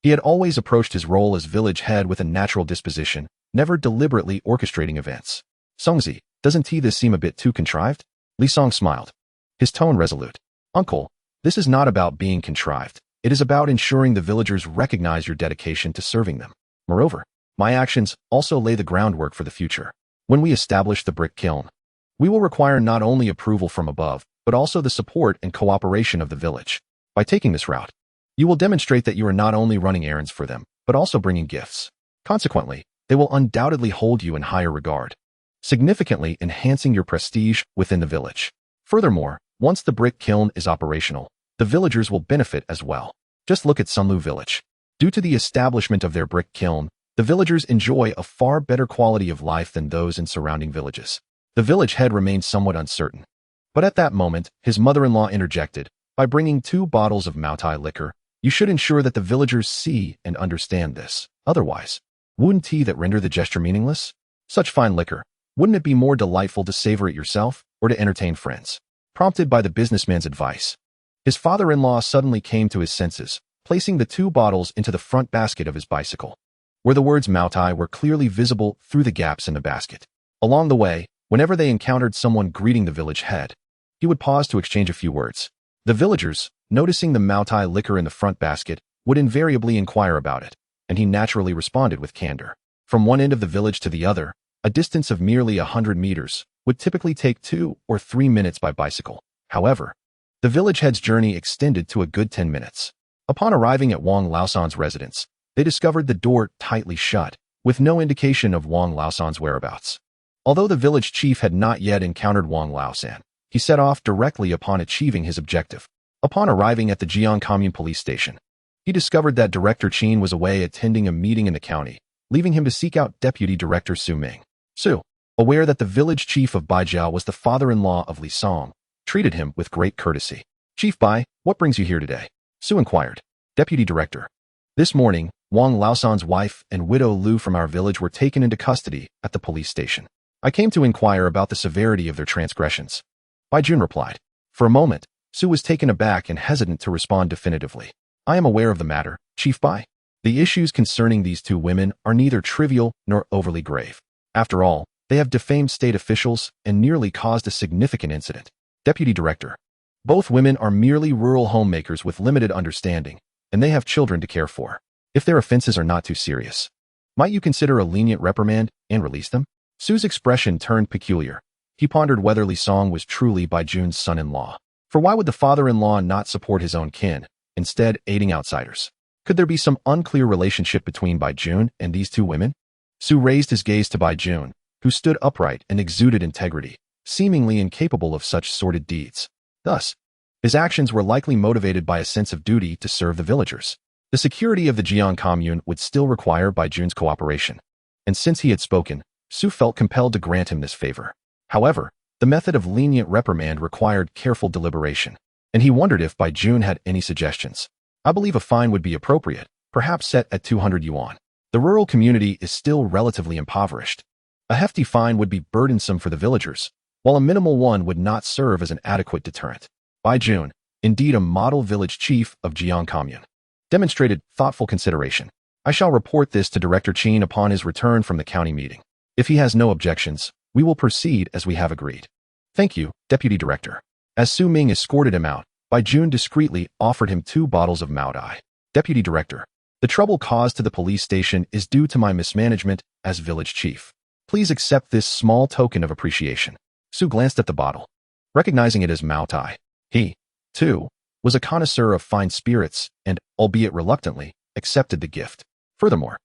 He had always approached his role as village head with a natural disposition, never deliberately orchestrating events. Songzi, doesn't this seem a bit too contrived? Li Song smiled, his tone resolute. Uncle, this is not about being contrived. It is about ensuring the villagers recognize your dedication to serving them. Moreover, my actions also lay the groundwork for the future. When we establish the brick kiln, we will require not only approval from above, but also the support and cooperation of the village. By taking this route, you will demonstrate that you are not only running errands for them, but also bringing gifts. Consequently, they will undoubtedly hold you in higher regard, significantly enhancing your prestige within the village. Furthermore, once the brick kiln is operational, the villagers will benefit as well. Just look at Sunlu village. Due to the establishment of their brick kiln, the villagers enjoy a far better quality of life than those in surrounding villages. The village head remained somewhat uncertain. But at that moment, his mother-in-law interjected, by bringing 2 bottles of Maotai liquor, you should ensure that the villagers see and understand this. Otherwise, wouldn't that render the gesture meaningless? Such fine liquor, wouldn't it be more delightful to savor it yourself or to entertain friends? Prompted by the businessman's advice, his father-in-law suddenly came to his senses, placing the 2 bottles into the front basket of his bicycle, where the words Maotai were clearly visible through the gaps in the basket. Along the way, whenever they encountered someone greeting the village head, he would pause to exchange a few words. The villagers, noticing the Maotai liquor in the front basket, would invariably inquire about it, and he naturally responded with candor. From one end of the village to the other, a distance of merely 100 meters, would typically take 2 or 3 minutes by bicycle. However, the village head's journey extended to a good 10 minutes. Upon arriving at Wang Laosan's residence, they discovered the door tightly shut, with no indication of Wang Laosan's whereabouts. Although the village chief had not yet encountered Wang Laosan, he set off directly upon achieving his objective. Upon arriving at the Jiang Commune police station, he discovered that Director Qin was away attending a meeting in the county, leaving him to seek out Deputy Director Su Ming. Su, aware that the village chief of Baijiao was the father-in-law of Li Song, treated him with great courtesy. Chief Bai, what brings you here today? Su inquired. Deputy Director. This morning, Wang Laosan's wife and widow Lu from our village were taken into custody at the police station. I came to inquire about the severity of their transgressions. Bai Jun replied. For a moment, Su was taken aback and hesitant to respond definitively. I am aware of the matter, Chief Bai. The issues concerning these 2 women are neither trivial nor overly grave. After all, they have defamed state officials and nearly caused a significant incident. Deputy Director. Both women are merely rural homemakers with limited understanding, and they have children to care for. If their offenses are not too serious, might you consider a lenient reprimand and release them? Su's expression turned peculiar. He pondered whether Li Song was truly Bai Jun's son-in-law. For why would the father-in-law not support his own kin, instead aiding outsiders? Could there be some unclear relationship between Bai Jun and these 2 women? Su raised his gaze to Bai Jun, who stood upright and exuded integrity, seemingly incapable of such sordid deeds. Thus, his actions were likely motivated by a sense of duty to serve the villagers. The security of the Jiang commune would still require Bai Jun's cooperation, and since he had spoken, Su felt compelled to grant him this favor. However, the method of lenient reprimand required careful deliberation, and he wondered if Bai Jun had any suggestions. I believe a fine would be appropriate, perhaps set at 200 yuan. The rural community is still relatively impoverished. A hefty fine would be burdensome for the villagers, while a minimal one would not serve as an adequate deterrent. Bai Jun, indeed a model village chief of Jiang commune, demonstrated thoughtful consideration. I shall report this to Director Qin upon his return from the county meeting. If he has no objections, we will proceed as we have agreed. Thank you, Deputy Director. As Su Ming escorted him out, Bai Jun discreetly offered him 2 bottles of Maotai. Deputy Director, the trouble caused to the police station is due to my mismanagement as village chief. Please accept this small token of appreciation. Su glanced at the bottle, recognizing it as Maotai. He, too, was a connoisseur of fine spirits and, albeit reluctantly, accepted the gift. Furthermore,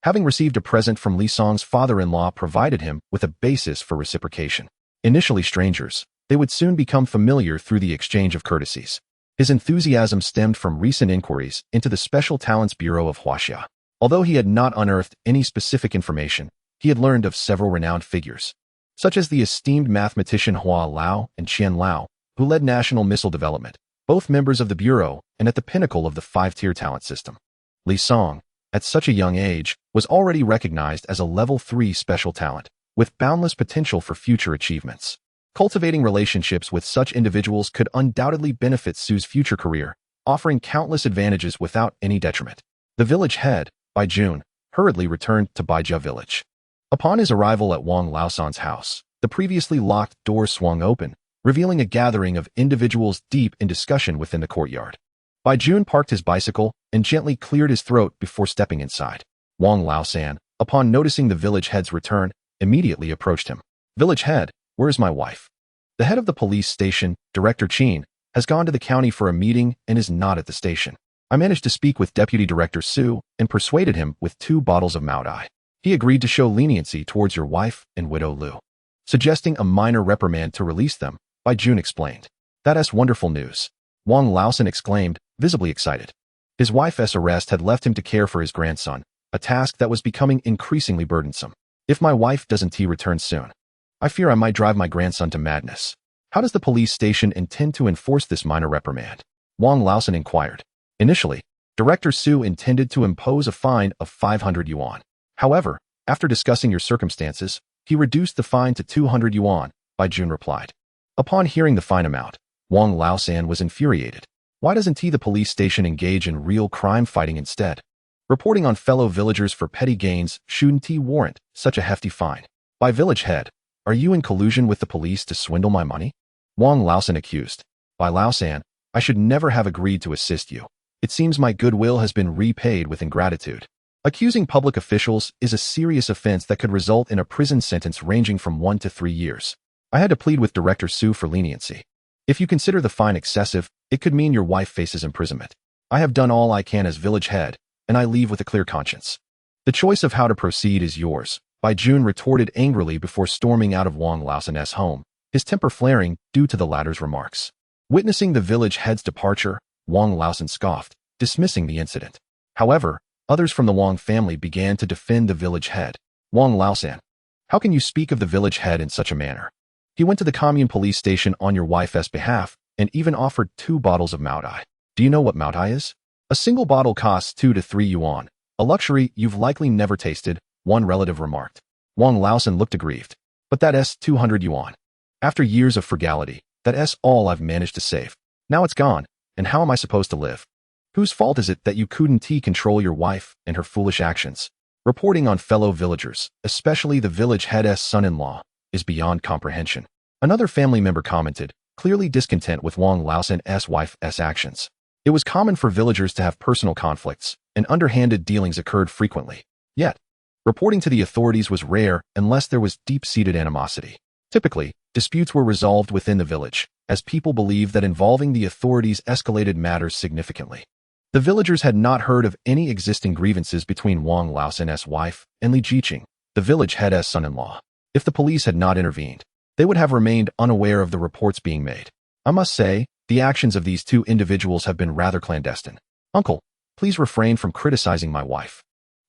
having received a present from Li Song's father-in-law provided him with a basis for reciprocation. Initially strangers, they would soon become familiar through the exchange of courtesies. His enthusiasm stemmed from recent inquiries into the Special Talents Bureau of Huaxia. Although he had not unearthed any specific information, he had learned of several renowned figures, such as the esteemed mathematician Hua Lao and Qian Lao, who led national missile development, both members of the Bureau and at the pinnacle of the five-tier talent system. Li Song, at such a young age, was already recognized as a level 3 special talent, with boundless potential for future achievements. Cultivating relationships with such individuals could undoubtedly benefit Su's future career, offering countless advantages without any detriment. The village head, Bai Jun, hurriedly returned to Baijia village. Upon his arrival at Wang Laosan's house, the previously locked door swung open, revealing a gathering of individuals deep in discussion within the courtyard. Bai Jun parked his bicycle and gently cleared his throat before stepping inside. Wang Laosan, upon noticing the village head's return, immediately approached him. "Village head, where is my wife?" "The head of the police station, Director Qin, has gone to the county for a meeting and is not at the station. I managed to speak with Deputy Director Su and persuaded him with 2 bottles of Maodai. He agreed to show leniency towards your wife and widow Lu, suggesting a minor reprimand to release them," Bai Jun explained. "That's wonderful news," Wang Laosan exclaimed, visibly excited. His wife's arrest had left him to care for his grandson, a task that was becoming increasingly burdensome. "If my wife doesn't return soon, I fear I might drive my grandson to madness. How does the police station intend to enforce this minor reprimand?" Wang Laosan inquired. Initially, Director Su intended to impose a fine of 500 yuan. However, after discussing your circumstances, he reduced the fine to 200 yuan, Bai Jun replied. Upon hearing the fine amount, Wang Laosan was infuriated. Why doesn't the police station engage in real crime fighting instead? Reporting on fellow villagers for petty gains shouldn't warrant such a hefty fine. "By village head, are you in collusion with the police to swindle my money?" Wang Laosan accused. "Bai Laosan, I should never have agreed to assist you. It seems my goodwill has been repaid with ingratitude." Accusing public officials is a serious offense that could result in a prison sentence ranging from 1 to 3 years. I had to plead with Director Su for leniency. If you consider the fine excessive, it could mean your wife faces imprisonment. I have done all I can as village head, and I leave with a clear conscience. The choice of how to proceed is yours, Bai Jun retorted angrily before storming out of Wang Laosan's home, his temper flaring due to the latter's remarks. Witnessing the village head's departure, Wang Laosan scoffed, dismissing the incident. However, others from the Wang family began to defend the village head. "Wang Laosan, how can you speak of the village head in such a manner? He went to the commune police station on your wife's behalf and even offered 2 bottles of Maodai. Do you know what Maodai is? A single bottle costs 2 to 3 yuan, a luxury you've likely never tasted," one relative remarked. Wang Laosan looked aggrieved. "But that's 200 yuan. After years of frugality, that's all I've managed to save. Now it's gone, and how am I supposed to live? Whose fault is it that you couldn't control your wife and her foolish actions?" Reporting on fellow villagers, especially the village head's son-in-law, is beyond comprehension. Another family member commented, clearly discontent with Wang Laosan's wife's actions. It was common for villagers to have personal conflicts, and underhanded dealings occurred frequently. Yet, reporting to the authorities was rare unless there was deep-seated animosity. Typically, disputes were resolved within the village, as people believed that involving the authorities escalated matters significantly. The villagers had not heard of any existing grievances between Wang Laosan's wife and Li Jiqing, the village head's son-in-law. If the police had not intervened, they would have remained unaware of the reports being made. I must say, the actions of these 2 individuals have been rather clandestine. "Uncle, please refrain from criticizing my wife.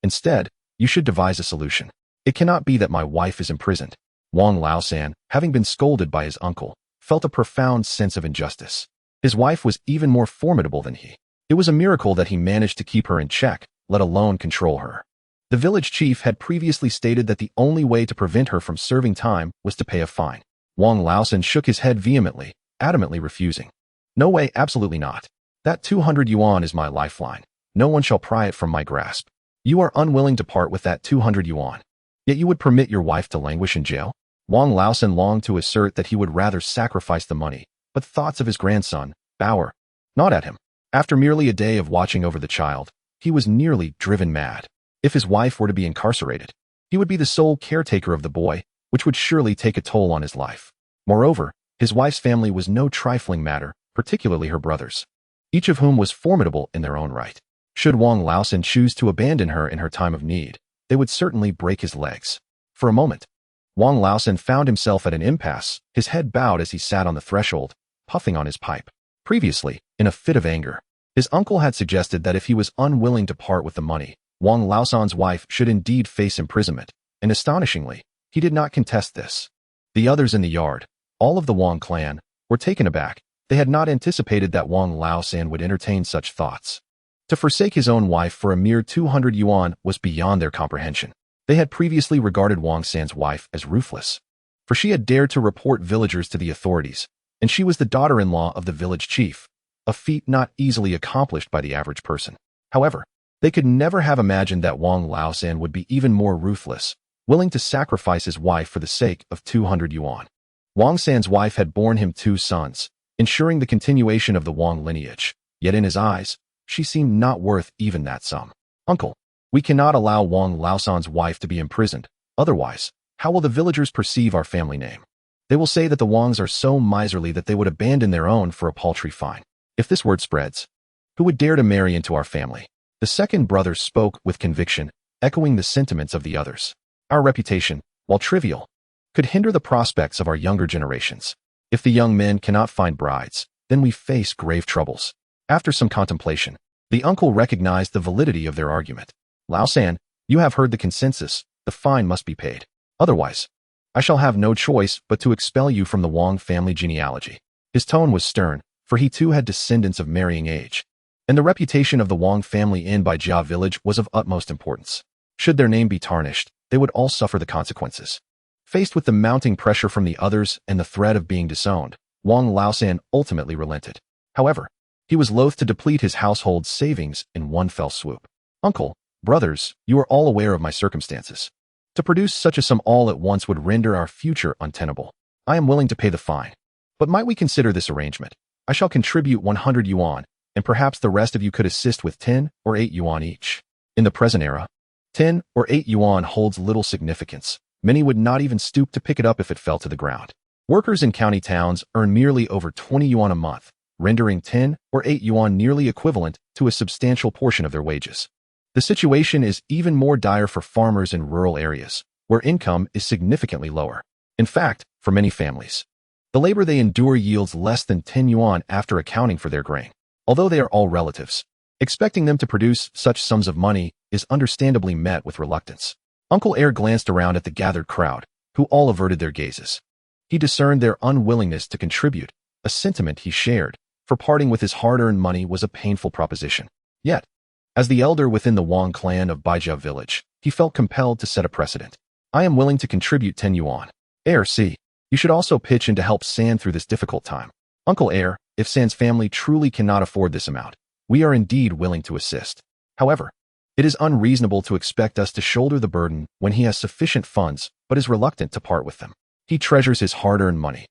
Instead, you should devise a solution. It cannot be that my wife is imprisoned." Wang Laosan, having been scolded by his uncle, felt a profound sense of injustice. His wife was even more formidable than he. It was a miracle that he managed to keep her in check, let alone control her. The village chief had previously stated that the only way to prevent her from serving time was to pay a fine. Wang Laosan shook his head vehemently, adamantly refusing. "No way, absolutely not. That 200 yuan is my lifeline. No one shall pry it from my grasp. You are unwilling to part with that 200 yuan. Yet you would permit your wife to languish in jail?" Wang Laosan longed to assert that he would rather sacrifice the money, but thoughts of his grandson, Bauer, gnawed at him. After merely a day of watching over the child, he was nearly driven mad. If his wife were to be incarcerated, he would be the sole caretaker of the boy, which would surely take a toll on his life. Moreover, his wife's family was no trifling matter, particularly her brothers, each of whom was formidable in their own right. Should Wang Laosan choose to abandon her in her time of need, they would certainly break his legs. For a moment, Wang Laosan found himself at an impasse, his head bowed as he sat on the threshold, puffing on his pipe. Previously, in a fit of anger, his uncle had suggested that if he was unwilling to part with the money, Wang Laosan's wife should indeed face imprisonment, and astonishingly, he did not contest this. The others in the yard, all of the Wang clan, were taken aback. They had not anticipated that Wang Laosan would entertain such thoughts. To forsake his own wife for a mere 200 yuan was beyond their comprehension. They had previously regarded Wang San's wife as ruthless, for she had dared to report villagers to the authorities, and she was the daughter-in-law of the village chief, a feat not easily accomplished by the average person. However, they could never have imagined that Wang Laosan would be even more ruthless, willing to sacrifice his wife for the sake of 200 yuan. Wang San's wife had borne him 2 sons, ensuring the continuation of the Wang lineage, yet in his eyes, she seemed not worth even that sum. Uncle, we cannot allow Wang Laosan's wife to be imprisoned. Otherwise, how will the villagers perceive our family name? They will say that the Wangs are so miserly that they would abandon their own for a paltry fine. If this word spreads, who would dare to marry into our family? The second brother spoke with conviction, echoing the sentiments of the others. Our reputation, while trivial, could hinder the prospects of our younger generations. If the young men cannot find brides, then we face grave troubles. After some contemplation, the uncle recognized the validity of their argument. Laosan, you have heard the consensus. The fine must be paid. Otherwise, I shall have no choice but to expel you from the Wang family genealogy. His tone was stern, for he too had descendants of marrying age, and the reputation of the Wang family in Baijia village was of utmost importance. Should their name be tarnished, they would all suffer the consequences. Faced with the mounting pressure from the others and the threat of being disowned, Wang Laosan ultimately relented. However, he was loath to deplete his household's savings in one fell swoop. Uncle, brothers, you are all aware of my circumstances. To produce such a sum all at once would render our future untenable. I am willing to pay the fine. But might we consider this arrangement? I shall contribute 100 yuan, and perhaps the rest of you could assist with 10 or 8 yuan each. In the present era, 10 or 8 yuan holds little significance. Many would not even stoop to pick it up if it fell to the ground. Workers in county towns earn merely over 20 yuan a month, rendering 10 or 8 yuan nearly equivalent to a substantial portion of their wages. The situation is even more dire for farmers in rural areas, where income is significantly lower. In fact, for many families, the labor they endure yields less than 10 yuan after accounting for their grain. Although they are all relatives, expecting them to produce such sums of money is understandably met with reluctance. Uncle Air glanced around at the gathered crowd, who all averted their gazes. He discerned their unwillingness to contribute, a sentiment he shared, for parting with his hard-earned money was a painful proposition. Yet, as the elder within the Wang clan of Baijia village, he felt compelled to set a precedent. I am willing to contribute 10 yuan. Air, see, you should also pitch in to help San through this difficult time. Uncle Air, if San's family truly cannot afford this amount, we are indeed willing to assist. However, it is unreasonable to expect us to shoulder the burden when he has sufficient funds but is reluctant to part with them. He treasures his hard-earned money,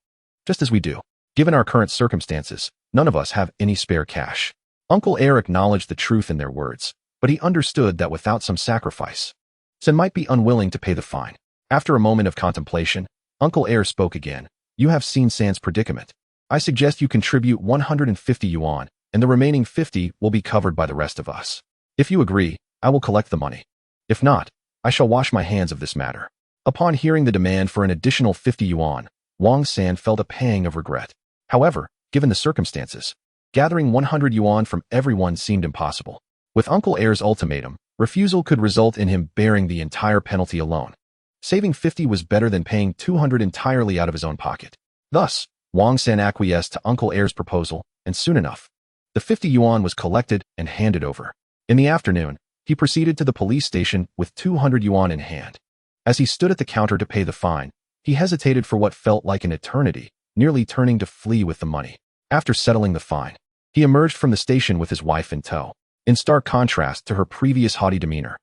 just as we do. Given our current circumstances, none of us have any spare cash. Uncle Air acknowledged the truth in their words, but he understood that without some sacrifice, San might be unwilling to pay the fine. After a moment of contemplation, Uncle Air spoke again. You have seen San's predicament. I suggest you contribute 150 yuan, and the remaining 50 will be covered by the rest of us. If you agree, I will collect the money. If not, I shall wash my hands of this matter. Upon hearing the demand for an additional 50 yuan, Wang San felt a pang of regret. However, given the circumstances, gathering 100 yuan from everyone seemed impossible. With Uncle Air's ultimatum, refusal could result in him bearing the entire penalty alone. Saving 50 was better than paying 200 entirely out of his own pocket. Thus, Wang San acquiesced to Uncle Air's proposal, and soon enough, the 50 yuan was collected and handed over. In the afternoon, he proceeded to the police station with 200 yuan in hand. As he stood at the counter to pay the fine, he hesitated for what felt like an eternity, nearly turning to flee with the money. After settling the fine, he emerged from the station with his wife in tow. In stark contrast to her previous haughty demeanor,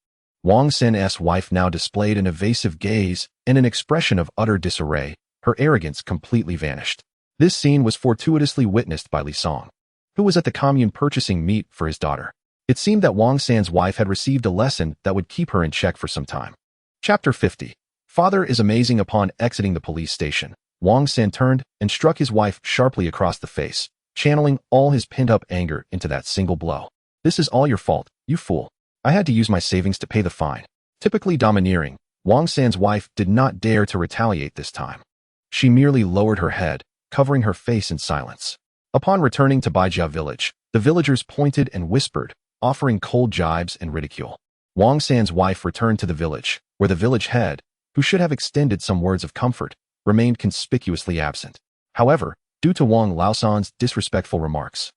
Wang San's wife now displayed an evasive gaze and an expression of utter disarray. Her arrogance completely vanished. This scene was fortuitously witnessed by Li Song, who was at the commune purchasing meat for his daughter. It seemed that Wang San's wife had received a lesson that would keep her in check for some time. Chapter 50. Father is amazing. Upon exiting the police station, Wang San turned and struck his wife sharply across the face, channeling all his pent-up anger into that single blow. This is all your fault, you fool. I had to use my savings to pay the fine. Typically domineering, Wang San's wife did not dare to retaliate this time. She merely lowered her head, covering her face in silence. Upon returning to Baijia village, the villagers pointed and whispered, offering cold jibes and ridicule. Wang San's wife returned to the village, where the village head, who should have extended some words of comfort, remained conspicuously absent. However, due to Wang Laosan's disrespectful remarks,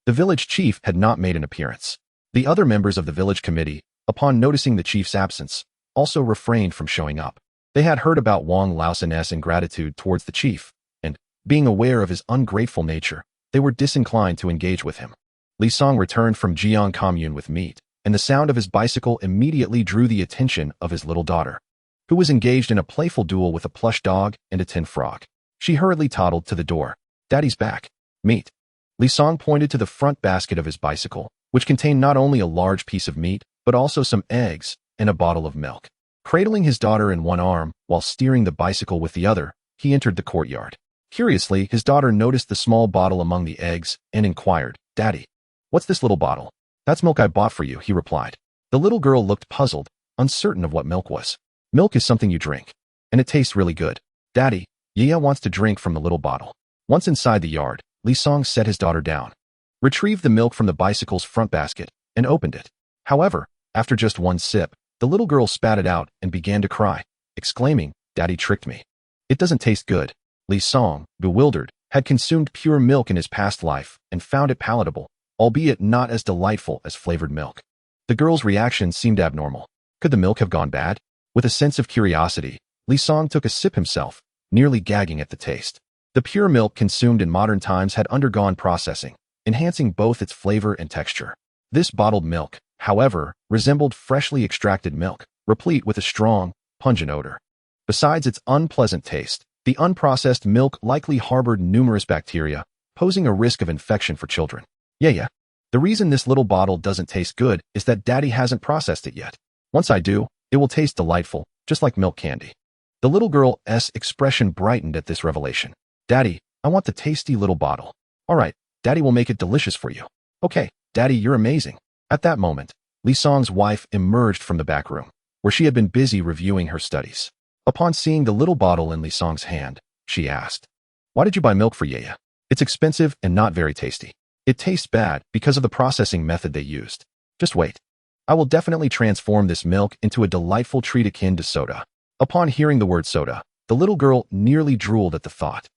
the village chief had not made an appearance. The other members of the village committee, upon noticing the chief's absence, also refrained from showing up. They had heard about Wang Laosan's ingratitude towards the chief, and, being aware of his ungrateful nature, they were disinclined to engage with him. Li Song returned from Jiang commune with meat, and the sound of his bicycle immediately drew the attention of his little daughter, who was engaged in a playful duel with a plush dog and a tin frog. She hurriedly toddled to the door. "Daddy's back. Meat." Li Song pointed to the front basket of his bicycle, which contained not only a large piece of meat, but also some eggs and a bottle of milk. Cradling his daughter in one arm while steering the bicycle with the other, he entered the courtyard. Curiously, his daughter noticed the small bottle among the eggs and inquired, "Daddy, what's this little bottle?" "That's milk I bought for you," he replied. The little girl looked puzzled, uncertain of what milk was. "Milk is something you drink, and it tastes really good. Daddy, Yaya wants to drink from the little bottle." Once inside the yard, Li Song set his daughter down, retrieved the milk from the bicycle's front basket, and opened it. However, after just one sip, the little girl spat it out and began to cry, exclaiming, "Daddy tricked me. It doesn't taste good." Li Song, bewildered, had consumed pure milk in his past life and found it palatable, albeit not as delightful as flavored milk. The girl's reaction seemed abnormal. Could the milk have gone bad? With a sense of curiosity, Li Song took a sip himself, nearly gagging at the taste. The pure milk consumed in modern times had undergone processing, enhancing both its flavor and texture. This bottled milk, however, resembled freshly extracted milk, replete with a strong, pungent odor. Besides its unpleasant taste, the unprocessed milk likely harbored numerous bacteria, posing a risk of infection for children. Yeah. The reason this little bottle doesn't taste good is that Daddy hasn't processed it yet. Once I do, it will taste delightful, just like milk candy. The little girl's expression brightened at this revelation. "Daddy, I want the tasty little bottle." "All right, Daddy will make it delicious for you." "Okay, Daddy, you're amazing." At that moment, Li Song's wife emerged from the back room, where she had been busy reviewing her studies. Upon seeing the little bottle in Li Song's hand, she asked, "Why did you buy milk for Yaya? It's expensive and not very tasty. It tastes bad because of the processing method they used. Just wait. I will definitely transform this milk into a delightful treat akin to soda." Upon hearing the word soda, the little girl nearly drooled at the thought.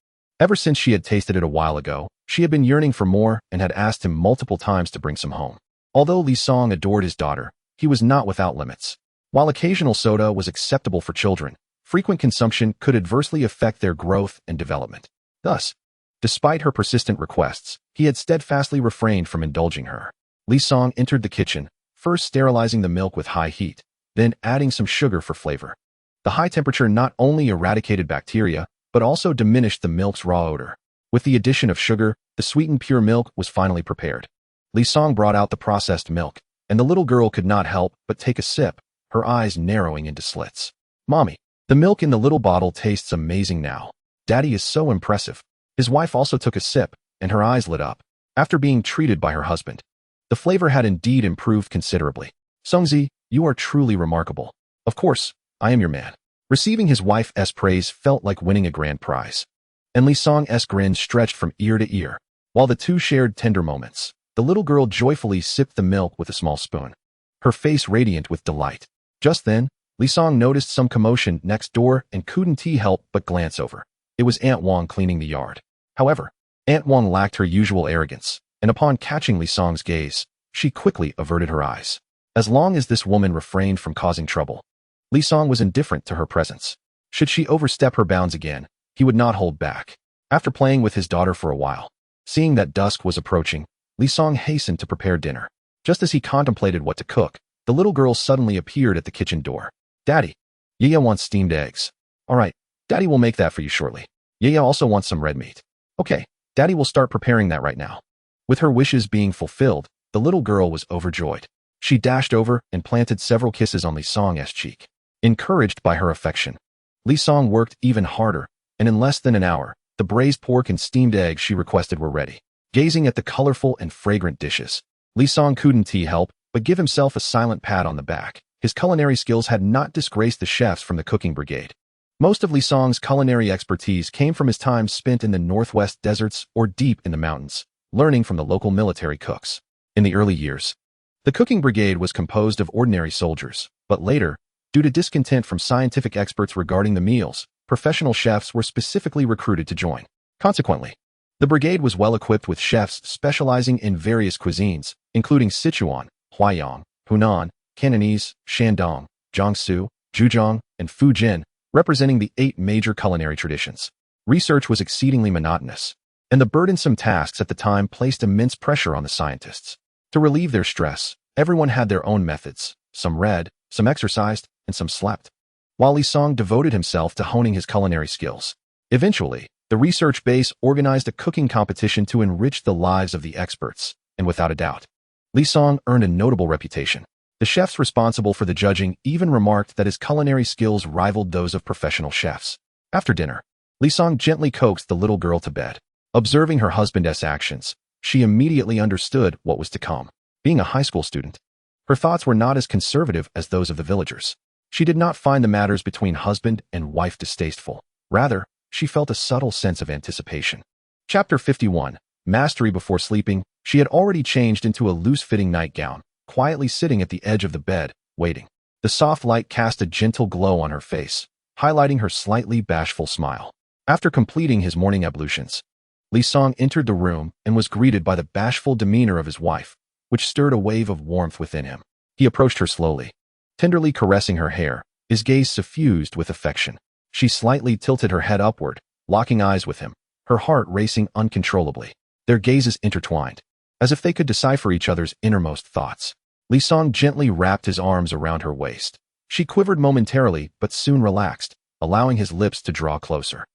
Ever since she had tasted it a while ago, she had been yearning for more and had asked him multiple times to bring some home. Although Li Song adored his daughter, he was not without limits. While occasional soda was acceptable for children, frequent consumption could adversely affect their growth and development. Thus, despite her persistent requests, he had steadfastly refrained from indulging her. Li Song entered the kitchen, first sterilizing the milk with high heat, then adding some sugar for flavor. The high temperature not only eradicated bacteria, but also diminished the milk's raw odor. With the addition of sugar, the sweetened pure milk was finally prepared. Li Song brought out the processed milk, and the little girl could not help but take a sip, her eyes narrowing into slits. "Mommy, the milk in the little bottle tastes amazing now. Daddy is so impressive." His wife also took a sip, and her eyes lit up. After being treated by her husband, the flavor had indeed improved considerably. "Songzi, you are truly remarkable. Of course, I am your man." Receiving his wife's praise felt like winning a grand prize, and Li Song's grin stretched from ear to ear. While the two shared tender moments, the little girl joyfully sipped the milk with a small spoon, her face radiant with delight. Just then, Li Song noticed some commotion next door and couldn't help but glance over. It was Aunt Wang cleaning the yard. However, Aunt Wang lacked her usual arrogance, and upon catching Li Song's gaze, she quickly averted her eyes. As long as this woman refrained from causing trouble, Li Song was indifferent to her presence. Should she overstep her bounds again, he would not hold back. After playing with his daughter for a while, seeing that dusk was approaching, Li Song hastened to prepare dinner. Just as he contemplated what to cook, the little girl suddenly appeared at the kitchen door. "Daddy, Yaya wants steamed eggs." "All right, Daddy will make that for you shortly. Yaya also wants some red meat." "Okay, Daddy will start preparing that right now." With her wishes being fulfilled, the little girl was overjoyed. She dashed over and planted several kisses on Li Song's cheek. Encouraged by her affection, Li Song worked even harder, and in less than an hour, the braised pork and steamed eggs she requested were ready. Gazing at the colorful and fragrant dishes, Li Song couldn't help but give himself a silent pat on the back. His culinary skills had not disgraced the chefs from the cooking brigade. Most of Li Song's culinary expertise came from his time spent in the northwest deserts or deep in the mountains, learning from the local military cooks. In the early years, The cooking brigade was composed of ordinary soldiers, but later, due to discontent from scientific experts regarding the meals, professional chefs were specifically recruited to join. Consequently, the brigade was well equipped with chefs specializing in various cuisines, including Sichuan, Huaiyang, Hunan, Cantonese, Shandong, Jiangsu, Zhejiang, and Fujian, representing the 8 major culinary traditions. Research was exceedingly monotonous, and the burdensome tasks at the time placed immense pressure on the scientists. To relieve their stress, everyone had their own methods. Some read, some exercised, and some slept, while Li Song devoted himself to honing his culinary skills. Eventually, the research base organized a cooking competition to enrich the lives of the experts, and without a doubt, Li Song earned a notable reputation. The chefs responsible for the judging even remarked that his culinary skills rivaled those of professional chefs. After dinner, Li Song gently coaxed the little girl to bed. Observing her husband's actions, she immediately understood what was to come. Being a high school student, her thoughts were not as conservative as those of the villagers. She did not find the matters between husband and wife distasteful. Rather, she felt a subtle sense of anticipation. Chapter 51, Mastery Before Sleeping. She had already changed into a loose-fitting nightgown, quietly sitting at the edge of the bed, waiting. The soft light cast a gentle glow on her face, highlighting her slightly bashful smile. After completing his morning ablutions, Li Song entered the room and was greeted by the bashful demeanor of his wife, which stirred a wave of warmth within him. He approached her slowly, tenderly caressing her hair, his gaze suffused with affection. She slightly tilted her head upward, locking eyes with him, her heart racing uncontrollably. Their gazes intertwined, as if they could decipher each other's innermost thoughts. Li Song gently wrapped his arms around her waist. She quivered momentarily but soon relaxed, allowing his lips to draw closer.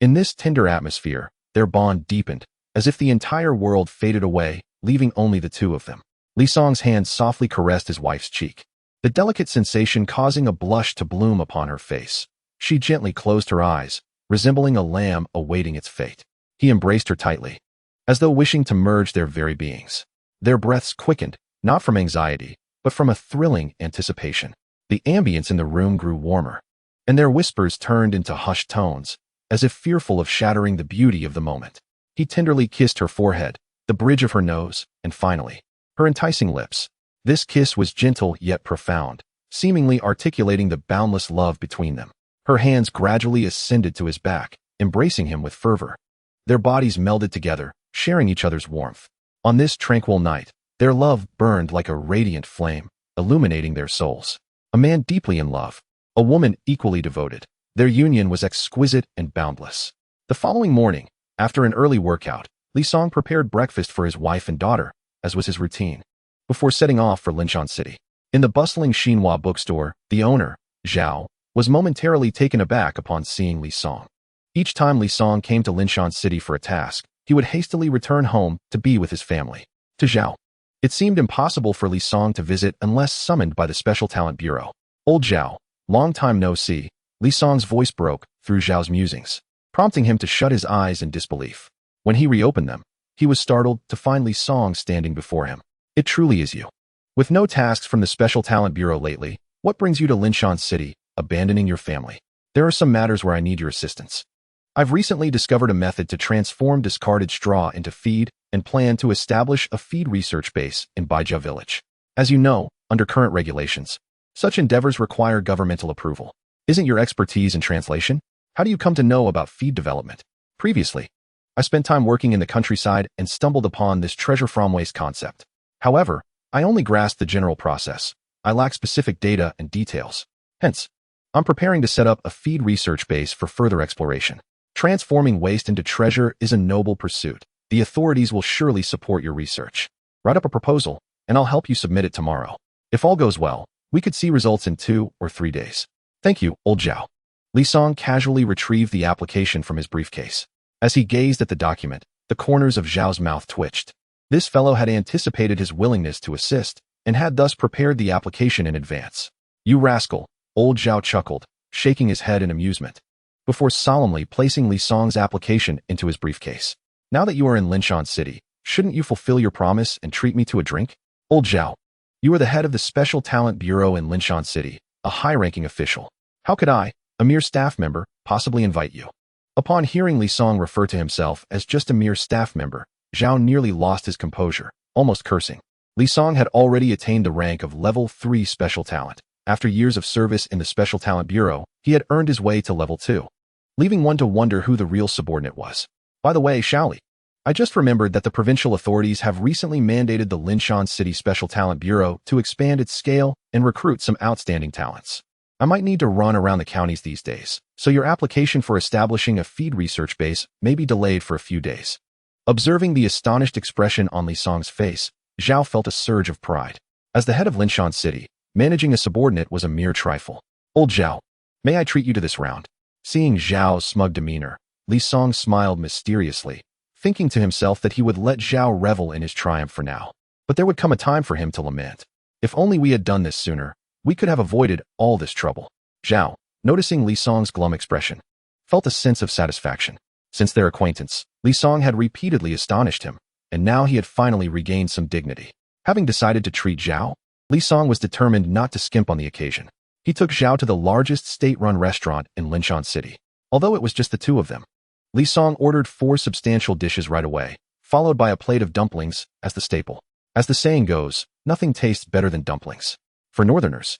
In this tender atmosphere, their bond deepened, as if the entire world faded away, leaving only the two of them. Li Song's hand softly caressed his wife's cheek, the delicate sensation causing a blush to bloom upon her face. She gently closed her eyes, resembling a lamb awaiting its fate. He embraced her tightly, as though wishing to merge their very beings. Their breaths quickened, not from anxiety, but from a thrilling anticipation. The ambience in the room grew warmer, and their whispers turned into hushed tones, as if fearful of shattering the beauty of the moment. He tenderly kissed her forehead, the bridge of her nose, and finally, her enticing lips. This kiss was gentle yet profound, seemingly articulating the boundless love between them. Her hands gradually ascended to his back, embracing him with fervor. Their bodies melded together, sharing each other's warmth. On this tranquil night, their love burned like a radiant flame, illuminating their souls. A man deeply in love, a woman equally devoted. Their union was exquisite and boundless. The following morning, after an early workout, Li Song prepared breakfast for his wife and daughter, as was his routine, before setting off for Linshan City. In the bustling Xinhua bookstore, the owner, Zhao, was momentarily taken aback upon seeing Li Song. Each time Li Song came to Linshan City for a task, he would hastily return home to be with his family. To Zhao, it seemed impossible for Li Song to visit unless summoned by the Special Talent Bureau. Old Zhao, long time no see, Li Song's voice broke through Zhao's musings, prompting him to shut his eyes in disbelief. When he reopened them, he was startled to find Li Song standing before him. It truly is you. With no tasks from the Special Talent Bureau lately, what brings you to Linshan City, abandoning your family? There are some matters where I need your assistance. I've recently discovered a method to transform discarded straw into feed and plan to establish a feed research base in Baija village. As you know, under current regulations, such endeavors require governmental approval. Isn't your expertise in translation? How do you come to know about feed development? Previously, I spent time working in the countryside and stumbled upon this treasure from waste concept. However, I only grasped the general process. I lack specific data and details. Hence, I'm preparing to set up a feed research base for further exploration. Transforming waste into treasure is a noble pursuit. The authorities will surely support your research. Write up a proposal, and I'll help you submit it tomorrow. If all goes well, we could see results in 2 or 3 days. Thank you, old Zhao. Li Song casually retrieved the application from his briefcase. As he gazed at the document, the corners of Zhao's mouth twitched. This fellow had anticipated his willingness to assist, and had thus prepared the application in advance. You rascal, old Zhao chuckled, shaking his head in amusement, before solemnly placing Li Song's application into his briefcase. Now that you are in Linshan City, shouldn't you fulfill your promise and treat me to a drink? Old Zhao, you are the head of the Special Talent Bureau in Linshan City, a high-ranking official. How could I, a mere staff member, possibly invite you? Upon hearing Li Song refer to himself as just a mere staff member, Zhao nearly lost his composure, almost cursing. Li Song had already attained the rank of level 3 special talent. After years of service in the Special Talent Bureau, he had earned his way to level 2, leaving one to wonder who the real subordinate was. By the way, Shaoli, I just remembered that the provincial authorities have recently mandated the Linshan City Special Talent Bureau to expand its scale and recruit some outstanding talents. I might need to run around the counties these days, so your application for establishing a feed research base may be delayed for a few days. Observing the astonished expression on Li Song's face, Zhao felt a surge of pride. As the head of Linshan City, managing a subordinate was a mere trifle. Old Zhao, may I treat you to this round? Seeing Zhao's smug demeanor, Li Song smiled mysteriously, thinking to himself that he would let Zhao revel in his triumph for now. But there would come a time for him to lament. If only we had done this sooner, we could have avoided all this trouble. Zhao, noticing Li Song's glum expression, felt a sense of satisfaction. Since their acquaintance, Li Song had repeatedly astonished him, and now he had finally regained some dignity. Having decided to treat Zhao, Li Song was determined not to skimp on the occasion. He took Zhao to the largest state-run restaurant in Linshan City. Although it was just the two of them, Li Song ordered 4 substantial dishes right away, followed by a plate of dumplings as the staple. As the saying goes, nothing tastes better than dumplings. For Northerners,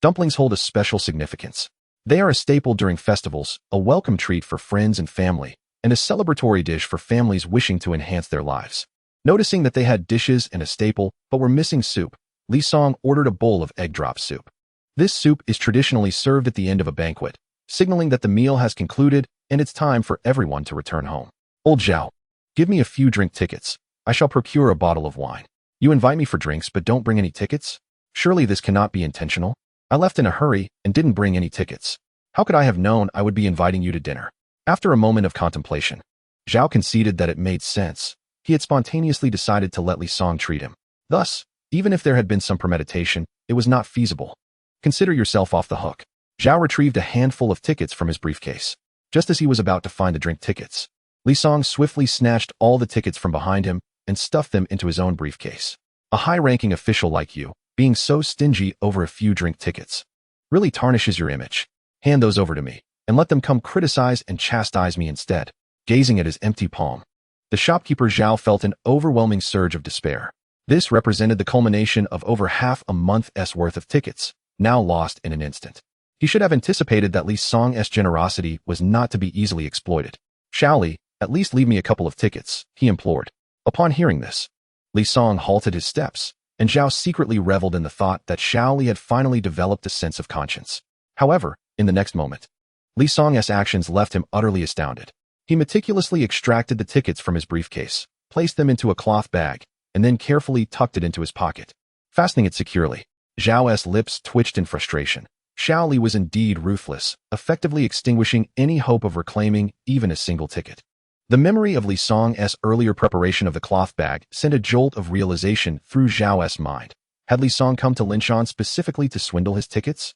dumplings hold a special significance. They are a staple during festivals, a welcome treat for friends and family, and a celebratory dish for families wishing to enhance their lives. Noticing that they had dishes and a staple, but were missing soup, Li Song ordered a bowl of egg drop soup. This soup is traditionally served at the end of a banquet, signaling that the meal has concluded and it's time for everyone to return home. Old Zhao, give me a few drink tickets. I shall procure a bottle of wine. You invite me for drinks but don't bring any tickets? Surely this cannot be intentional. I left in a hurry and didn't bring any tickets. How could I have known I would be inviting you to dinner? After a moment of contemplation, Zhao conceded that it made sense. He had spontaneously decided to let Li Song treat him. Thus, even if there had been some premeditation, it was not feasible. Consider yourself off the hook. Zhao retrieved a handful of tickets from his briefcase. Just as he was about to find the drink tickets, Li Song swiftly snatched all the tickets from behind him and stuffed them into his own briefcase. A high-ranking official like you, being so stingy over a few drink tickets, really tarnishes your image. Hand those over to me, and let them come criticize and chastise me instead. Gazing at his empty palm, the shopkeeper Zhao felt an overwhelming surge of despair. This represented the culmination of over half a month's worth of tickets, now lost in an instant. He should have anticipated that Li Song's generosity was not to be easily exploited. Shaoli, at least leave me a couple of tickets, he implored. Upon hearing this, Li Song halted his steps, and Zhao secretly reveled in the thought that Shaoli had finally developed a sense of conscience. However, in the next moment, Li Song's actions left him utterly astounded. He meticulously extracted the tickets from his briefcase, placed them into a cloth bag, and then carefully tucked it into his pocket. Fastening it securely, Zhao's lips twitched in frustration. Shaoli was indeed ruthless, effectively extinguishing any hope of reclaiming even a single ticket. The memory of Li Song's earlier preparation of the cloth bag sent a jolt of realization through Zhao's mind. Had Li Song come to Linshan specifically to swindle his tickets?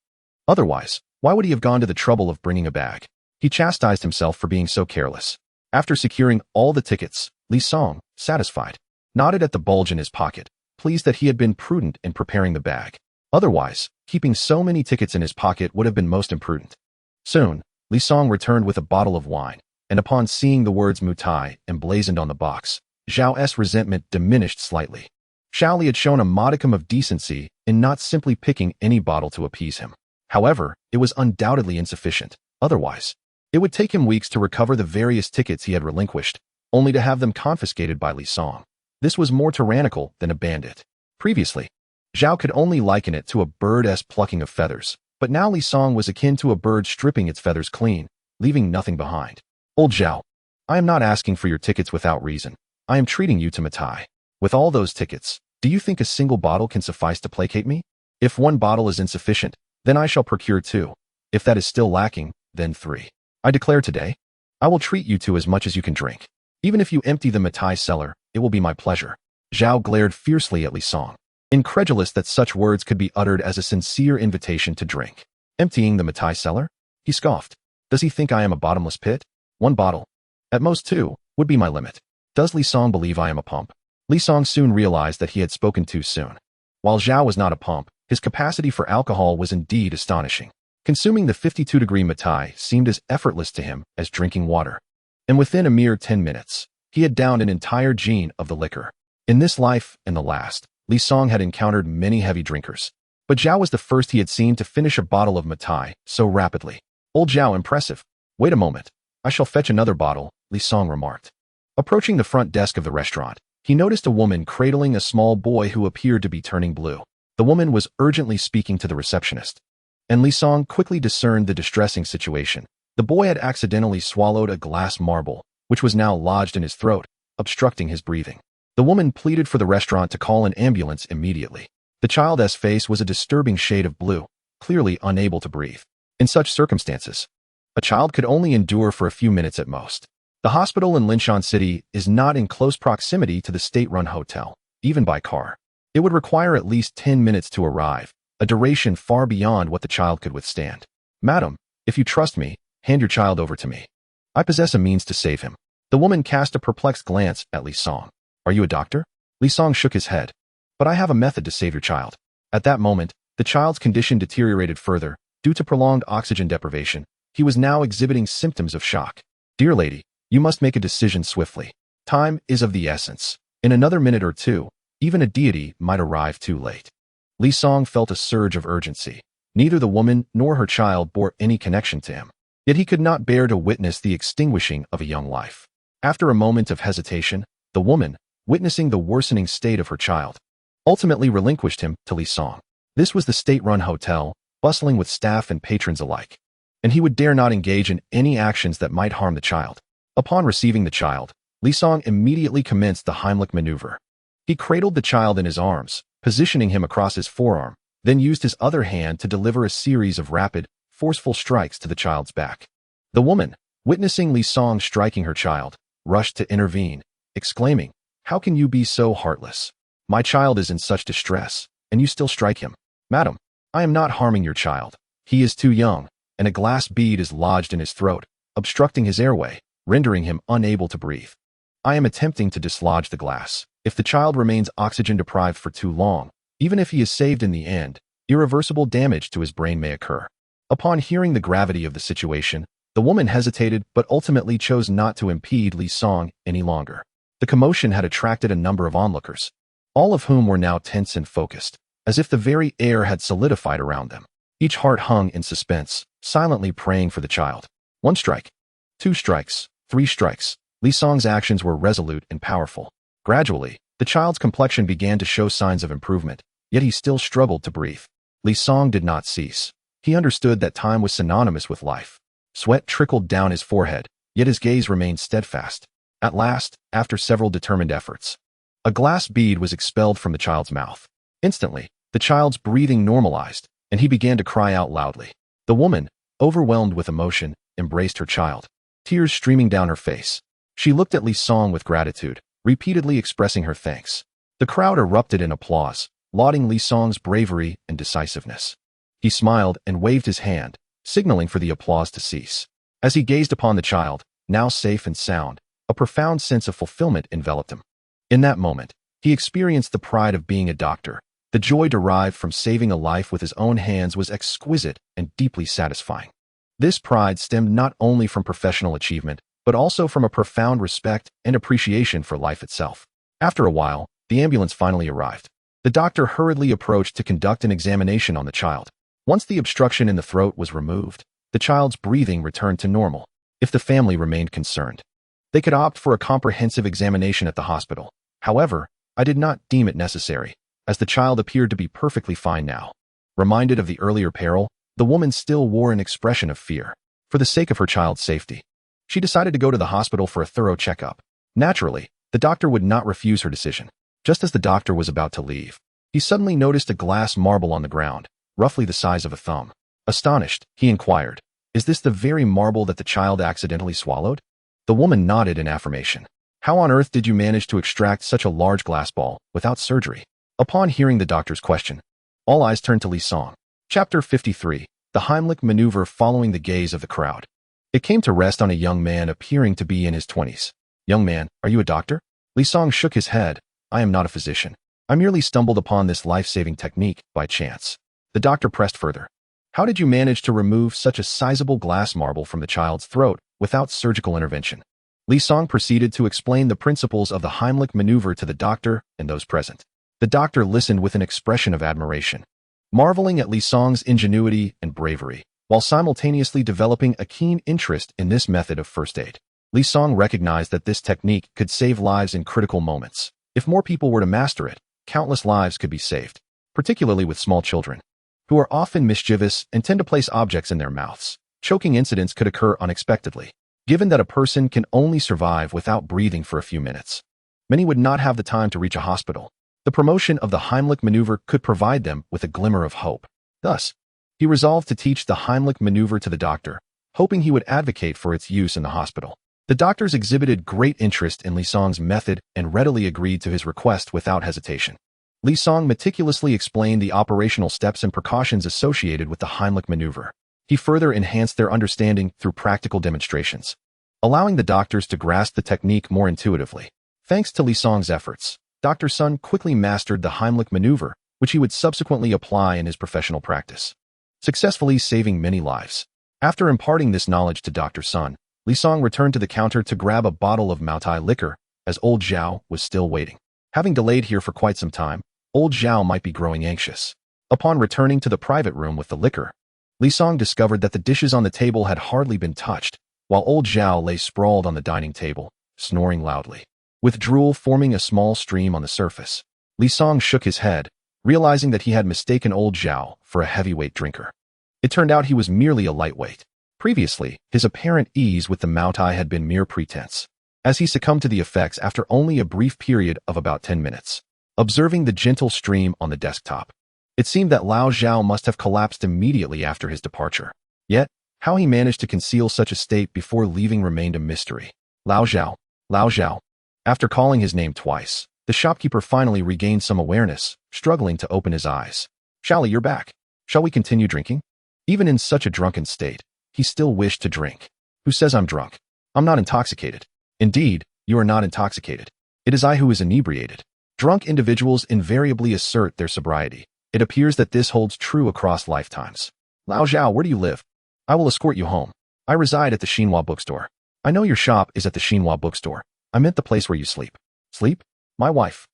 Otherwise, why would he have gone to the trouble of bringing a bag? He chastised himself for being so careless. After securing all the tickets, Li Song, satisfied, nodded at the bulge in his pocket, pleased that he had been prudent in preparing the bag. Otherwise, keeping so many tickets in his pocket would have been most imprudent. Soon, Li Song returned with a bottle of wine, and upon seeing the words Mutai emblazoned on the box, Zhao's resentment diminished slightly. Shaoli had shown a modicum of decency in not simply picking any bottle to appease him. However, it was undoubtedly insufficient. Otherwise, it would take him weeks to recover the various tickets he had relinquished, only to have them confiscated by Li Song. This was more tyrannical than a bandit. Previously, Zhao could only liken it to a bird's plucking of feathers, but now Li Song was akin to a bird stripping its feathers clean, leaving nothing behind. Old Zhao, I am not asking for your tickets without reason. I am treating you to Matai. With all those tickets, do you think a single bottle can suffice to placate me? If one bottle is insufficient, then I shall procure 2. If that is still lacking, then 3. I declare today, I will treat you to as much as you can drink. Even if you empty the Matai cellar, it will be my pleasure. Zhao glared fiercely at Li Song, incredulous that such words could be uttered as a sincere invitation to drink. Emptying the Matai cellar? He scoffed. Does he think I am a bottomless pit? 1 bottle, at most 2, would be my limit. Does Li Song believe I am a pump? Li Song soon realized that he had spoken too soon. While Zhao was not a pump, his capacity for alcohol was indeed astonishing. Consuming the 52-degree Matai seemed as effortless to him as drinking water. And within a mere 10 minutes, he had downed an entire gene of the liquor. In this life and the last, Li Song had encountered many heavy drinkers, but Zhao was the first he had seen to finish a bottle of Matai so rapidly. Old Zhao, impressive. Wait a moment. I shall fetch another bottle, Li Song remarked. Approaching the front desk of the restaurant, he noticed a woman cradling a small boy who appeared to be turning blue. The woman was urgently speaking to the receptionist, and Li Song quickly discerned the distressing situation. The boy had accidentally swallowed a glass marble, which was now lodged in his throat, obstructing his breathing. The woman pleaded for the restaurant to call an ambulance immediately. The child's face was a disturbing shade of blue, clearly unable to breathe. In such circumstances, a child could only endure for a few minutes at most. The hospital in Linshan City is not in close proximity to the state-run hotel, even by car. It would require at least 10 minutes to arrive, a duration far beyond what the child could withstand. Madam, if you trust me, hand your child over to me. I possess a means to save him. The woman cast a perplexed glance at Li Song. Are you a doctor? Li Song shook his head. But I have a method to save your child. At that moment, the child's condition deteriorated further. Due to prolonged oxygen deprivation, he was now exhibiting symptoms of shock. Dear lady, you must make a decision swiftly. Time is of the essence. In another minute or two, even a deity might arrive too late. Li Song felt a surge of urgency. Neither the woman nor her child bore any connection to him. Yet he could not bear to witness the extinguishing of a young life. After a moment of hesitation, the woman, witnessing the worsening state of her child, ultimately relinquished him to Li Song. This was the state-run hotel, bustling with staff and patrons alike, and he would dare not engage in any actions that might harm the child. Upon receiving the child, Li Song immediately commenced the Heimlich maneuver. He cradled the child in his arms, positioning him across his forearm, then used his other hand to deliver a series of rapid, forceful strikes to the child's back. The woman, witnessing Li Song striking her child, rushed to intervene, exclaiming, "How can you be so heartless? My child is in such distress, and you still strike him. Madam, I am not harming your child. He is too young, and a glass bead is lodged in his throat, obstructing his airway, rendering him unable to breathe. I am attempting to dislodge the glass. If the child remains oxygen-deprived for too long, even if he is saved in the end, irreversible damage to his brain may occur." Upon hearing the gravity of the situation, the woman hesitated but ultimately chose not to impede Li Song any longer. The commotion had attracted a number of onlookers, all of whom were now tense and focused, as if the very air had solidified around them. Each heart hung in suspense, silently praying for the child. 1 strike. 2 strikes. 3 strikes. Li Song's actions were resolute and powerful. Gradually, the child's complexion began to show signs of improvement, yet he still struggled to breathe. Li Song did not cease. He understood that time was synonymous with life. Sweat trickled down his forehead, yet his gaze remained steadfast. At last, after several determined efforts, a glass bead was expelled from the child's mouth. Instantly, the child's breathing normalized, and he began to cry out loudly. The woman, overwhelmed with emotion, embraced her child, tears streaming down her face. She looked at Li Song with gratitude, repeatedly expressing her thanks. The crowd erupted in applause, lauding Li Song's bravery and decisiveness. He smiled and waved his hand, signaling for the applause to cease. As he gazed upon the child, now safe and sound, a profound sense of fulfillment enveloped him. In that moment, he experienced the pride of being a doctor. The joy derived from saving a life with his own hands was exquisite and deeply satisfying. This pride stemmed not only from professional achievement, but also from a profound respect and appreciation for life itself. After a while, the ambulance finally arrived. The doctor hurriedly approached to conduct an examination on the child. Once the obstruction in the throat was removed, the child's breathing returned to normal. If the family remained concerned, they could opt for a comprehensive examination at the hospital. However, I did not deem it necessary, as the child appeared to be perfectly fine now. Reminded of the earlier peril, the woman still wore an expression of fear. For the sake of her child's safety, she decided to go to the hospital for a thorough checkup. Naturally, the doctor would not refuse her decision. Just as the doctor was about to leave, he suddenly noticed a glass marble on the ground, roughly the size of a thumb. Astonished, he inquired, "Is this the very marble that the child accidentally swallowed?" The woman nodded in affirmation. "How on earth did you manage to extract such a large glass ball without surgery?" Upon hearing the doctor's question, all eyes turned to Li Song. Chapter 53. The Heimlich maneuver following the gaze of the crowd. It came to rest on a young man appearing to be in his 20s. "Young man, are you a doctor?" Li Song shook his head. "I am not a physician. I merely stumbled upon this life-saving technique by chance." The doctor pressed further. "How did you manage to remove such a sizable glass marble from the child's throat without surgical intervention?" Li Song proceeded to explain the principles of the Heimlich maneuver to the doctor and those present. The doctor listened with an expression of admiration, marveling at Li Song's ingenuity and bravery, while simultaneously developing a keen interest in this method of first aid. Li Song recognized that this technique could save lives in critical moments. If more people were to master it, countless lives could be saved, particularly with small children, who are often mischievous and tend to place objects in their mouths. Choking incidents could occur unexpectedly. Given that a person can only survive without breathing for a few minutes, many would not have the time to reach a hospital. The promotion of the Heimlich maneuver could provide them with a glimmer of hope. Thus, he resolved to teach the Heimlich maneuver to the doctor, hoping he would advocate for its use in the hospital. The doctors exhibited great interest in Li Song's method and readily agreed to his request without hesitation. Li Song meticulously explained the operational steps and precautions associated with the Heimlich maneuver. He further enhanced their understanding through practical demonstrations, allowing the doctors to grasp the technique more intuitively. Thanks to Li Song's efforts, Dr. Sun quickly mastered the Heimlich maneuver, which he would subsequently apply in his professional practice, successfully saving many lives. After imparting this knowledge to Dr. Sun, Li Song returned to the counter to grab a bottle of Maotai liquor, as old Zhao was still waiting. Having delayed here for quite some time, old Zhao might be growing anxious. Upon returning to the private room with the liquor, Li Song discovered that the dishes on the table had hardly been touched, while old Zhao lay sprawled on the dining table, snoring loudly, with drool forming a small stream on the surface. Li Song shook his head, realizing that he had mistaken old Zhao for a heavyweight drinker. It turned out he was merely a lightweight. Previously, his apparent ease with the Maotai had been mere pretense, as he succumbed to the effects after only a brief period of about 10 minutes. Observing the gentle stream on the desktop, it seemed that Lao Zhao must have collapsed immediately after his departure. Yet, how he managed to conceal such a state before leaving remained a mystery. Lao Zhao, Lao Zhao. After calling his name twice, the shopkeeper finally regained some awareness, struggling to open his eyes. Shally, you're back. Shall we continue drinking? Even in such a drunken state, he still wished to drink. Who says I'm drunk? I'm not intoxicated. Indeed, you are not intoxicated. It is I who is inebriated. Drunk individuals invariably assert their sobriety. It appears that this holds true across lifetimes. Lao Zhao, where do you live? I will escort you home. I reside at the Xinhua bookstore. I know your shop is at the Xinhua bookstore. I meant the place where you sleep. Sleep? My wife.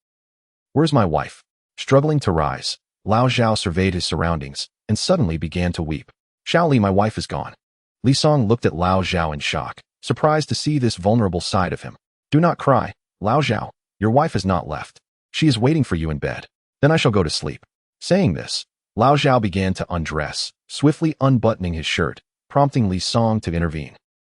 Where's my wife? Struggling to rise, Lao Zhao surveyed his surroundings and suddenly began to weep. Shaoli, my wife is gone. Li Song looked at Lao Zhao in shock, surprised to see this vulnerable side of him. Do not cry, Lao Zhao. Your wife has not left. She is waiting for you in bed. Then I shall go to sleep. Saying this, Lao Zhao began to undress, swiftly unbuttoning his shirt, prompting Li Song to intervene.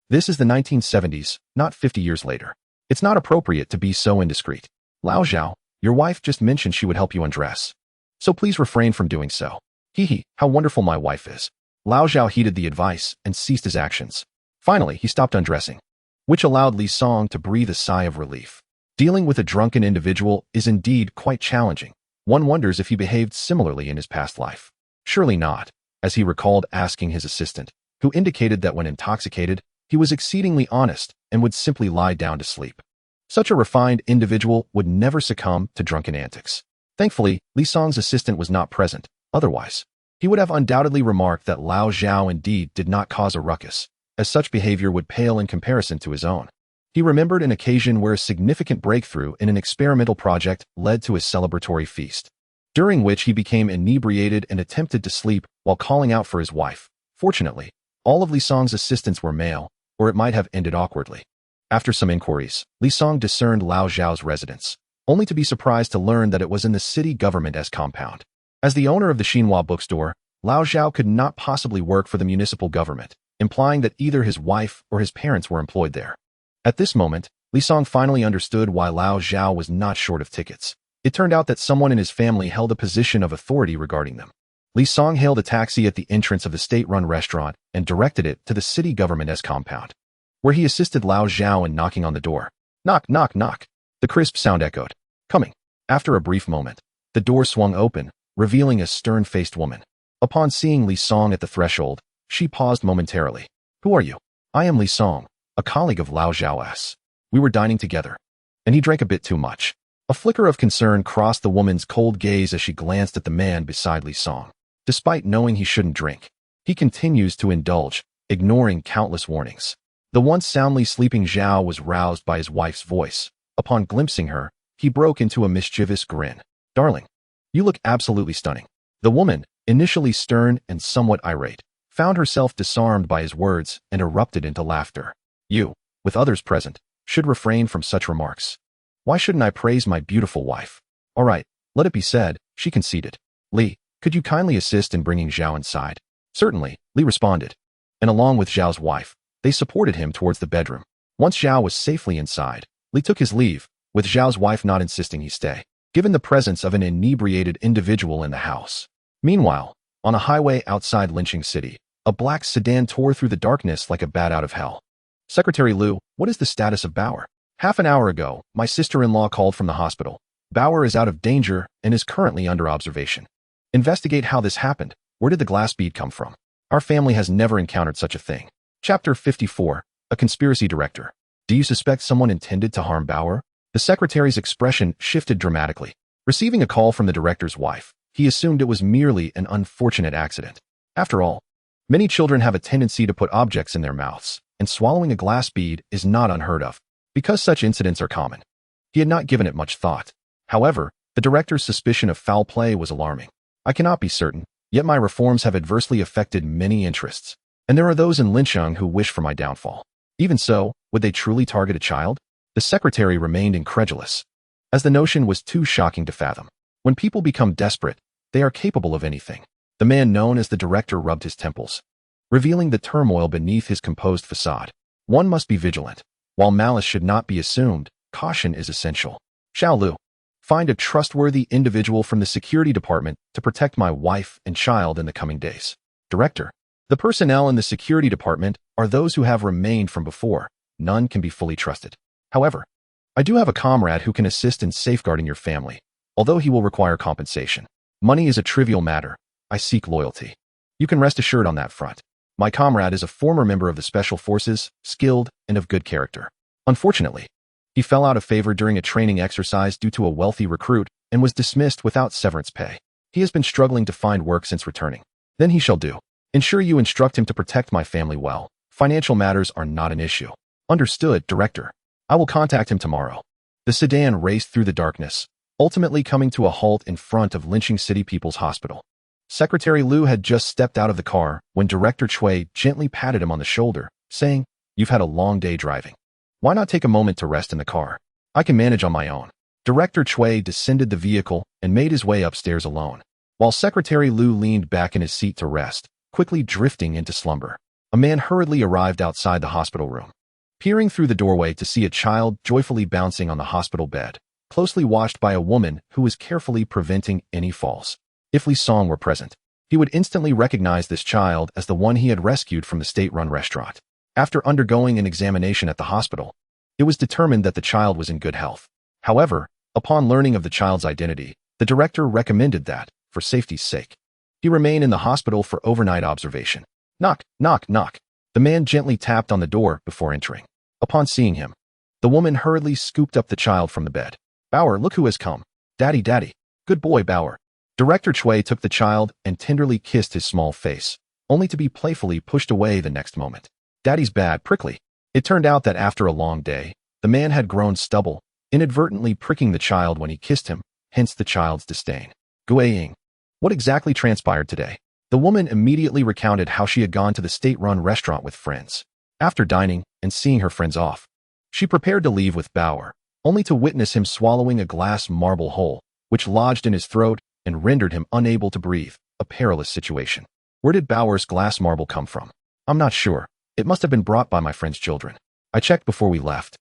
This is the 1970s, not 50 years later. It's not appropriate to be so indiscreet. Lao Zhao, your wife just mentioned she would help you undress. So please refrain from doing so. Hee, how wonderful my wife is. Lao Zhao heeded the advice and ceased his actions. Finally, he stopped undressing, which allowed Li Song to breathe a sigh of relief. Dealing with a drunken individual is indeed quite challenging. One wonders if he behaved similarly in his past life. Surely not, as he recalled asking his assistant, who indicated that when intoxicated, he was exceedingly honest and would simply lie down to sleep. Such a refined individual would never succumb to drunken antics. Thankfully, Li Song's assistant was not present. Otherwise, he would have undoubtedly remarked that Lao Zhao indeed did not cause a ruckus, as such behavior would pale in comparison to his own. He remembered an occasion where a significant breakthrough in an experimental project led to a celebratory feast, during which he became inebriated and attempted to sleep while calling out for his wife. Fortunately, all of Li Song's assistants were male, or it might have ended awkwardly. After some inquiries, Li Song discerned Lao Zhao's residence, only to be surprised to learn that it was in the city government's compound. As the owner of the Xinhua bookstore, Lao Zhao could not possibly work for the municipal government, implying that either his wife or his parents were employed there. At this moment, Li Song finally understood why Lao Zhao was not short of tickets. It turned out that someone in his family held a position of authority regarding them. Li Song hailed a taxi at the entrance of the state-run restaurant and directed it to the city government's compound, where he assisted Lao Zhao in knocking on the door. Knock, knock, knock. The crisp sound echoed. Coming. After a brief moment, the door swung open, revealing a stern-faced woman. Upon seeing Li Song at the threshold, she paused momentarily. Who are you? I am Li Song, a colleague of Lao Zhao's. We were dining together, and he drank a bit too much. A flicker of concern crossed the woman's cold gaze as she glanced at the man beside Li Song. Despite knowing he shouldn't drink, he continues to indulge, ignoring countless warnings. The once soundly sleeping Zhao was roused by his wife's voice. Upon glimpsing her, he broke into a mischievous grin. "Darling, you look absolutely stunning." The woman, initially stern and somewhat irate, found herself disarmed by his words and erupted into laughter. "You, with others present, should refrain from such remarks. Why shouldn't I praise my beautiful wife?" "All right, let it be said," she conceded. "Li, could you kindly assist in bringing Zhao inside?" "Certainly," Li responded. And along with Zhao's wife, they supported him towards the bedroom. Once Zhao was safely inside, Li took his leave, with Zhao's wife not insisting he stay, given the presence of an inebriated individual in the house. Meanwhile, on a highway outside Lynching City, a black sedan tore through the darkness like a bat out of hell. "Secretary Liu, what is the status of Bauer?" "Half an hour ago, my sister-in-law called from the hospital. Bauer is out of danger and is currently under observation. Investigate how this happened. Where did the glass bead come from? Our family has never encountered such a thing." Chapter 54. A Conspiracy Director. "Do you suspect someone intended to harm Bauer?" The secretary's expression shifted dramatically. Receiving a call from the director's wife, he assumed it was merely an unfortunate accident. After all, many children have a tendency to put objects in their mouths, and swallowing a glass bead is not unheard of. Because such incidents are common, he had not given it much thought. However, the director's suspicion of foul play was alarming. "I cannot be certain, yet my reforms have adversely affected many interests, and there are those in Lincheng who wish for my downfall. Even so, would they truly target a child?" The secretary remained incredulous, as the notion was too shocking to fathom. When people become desperate, they are capable of anything. The man known as the director rubbed his temples, revealing the turmoil beneath his composed facade. One must be vigilant. While malice should not be assumed, caution is essential. "Xiao Lu, find a trustworthy individual from the security department to protect my wife and child in the coming days." "Director, the personnel in the security department are those who have remained from before. None can be fully trusted. However, I do have a comrade who can assist in safeguarding your family, although he will require compensation. Money is a trivial matter. I seek loyalty. You can rest assured on that front. My comrade is a former member of the Special Forces, skilled and of good character. Unfortunately, he fell out of favor during a training exercise due to a wealthy recruit and was dismissed without severance pay. He has been struggling to find work since returning. Then he shall do. Ensure you instruct him to protect my family well. Financial matters are not an issue." "Understood, Director. I will contact him tomorrow." The sedan raced through the darkness, ultimately coming to a halt in front of Lynching City People's Hospital. Secretary Liu had just stepped out of the car when Director Cui gently patted him on the shoulder, saying, "You've had a long day driving. Why not take a moment to rest in the car? I can manage on my own." Director Cui descended the vehicle and made his way upstairs alone, while Secretary Liu leaned back in his seat to rest, quickly drifting into slumber. A man hurriedly arrived outside the hospital room, peering through the doorway to see a child joyfully bouncing on the hospital bed, closely watched by a woman who was carefully preventing any falls. If Li Song were present, he would instantly recognize this child as the one he had rescued from the state-run restaurant. After undergoing an examination at the hospital, it was determined that the child was in good health. However, upon learning of the child's identity, the director recommended that, for safety's sake, he remain in the hospital for overnight observation. "Knock, knock, knock." The man gently tapped on the door before entering. Upon seeing him, the woman hurriedly scooped up the child from the bed. "Bauer, look who has come." "Daddy, daddy. Good boy, Bauer." Director Cui took the child and tenderly kissed his small face, only to be playfully pushed away the next moment. "Daddy's bad, prickly." It turned out that after a long day, the man had grown stubble, inadvertently pricking the child when he kissed him, hence the child's disdain. "Guiying, what exactly transpired today?" The woman immediately recounted how she had gone to the state-run restaurant with friends. After dining and seeing her friends off, she prepared to leave with Bauer, only to witness him swallowing a glass marble hole, which lodged in his throat and rendered him unable to breathe, a perilous situation. "Where did Bauer's glass marble come from?" "I'm not sure. It must have been brought by my friend's children. I checked before we left,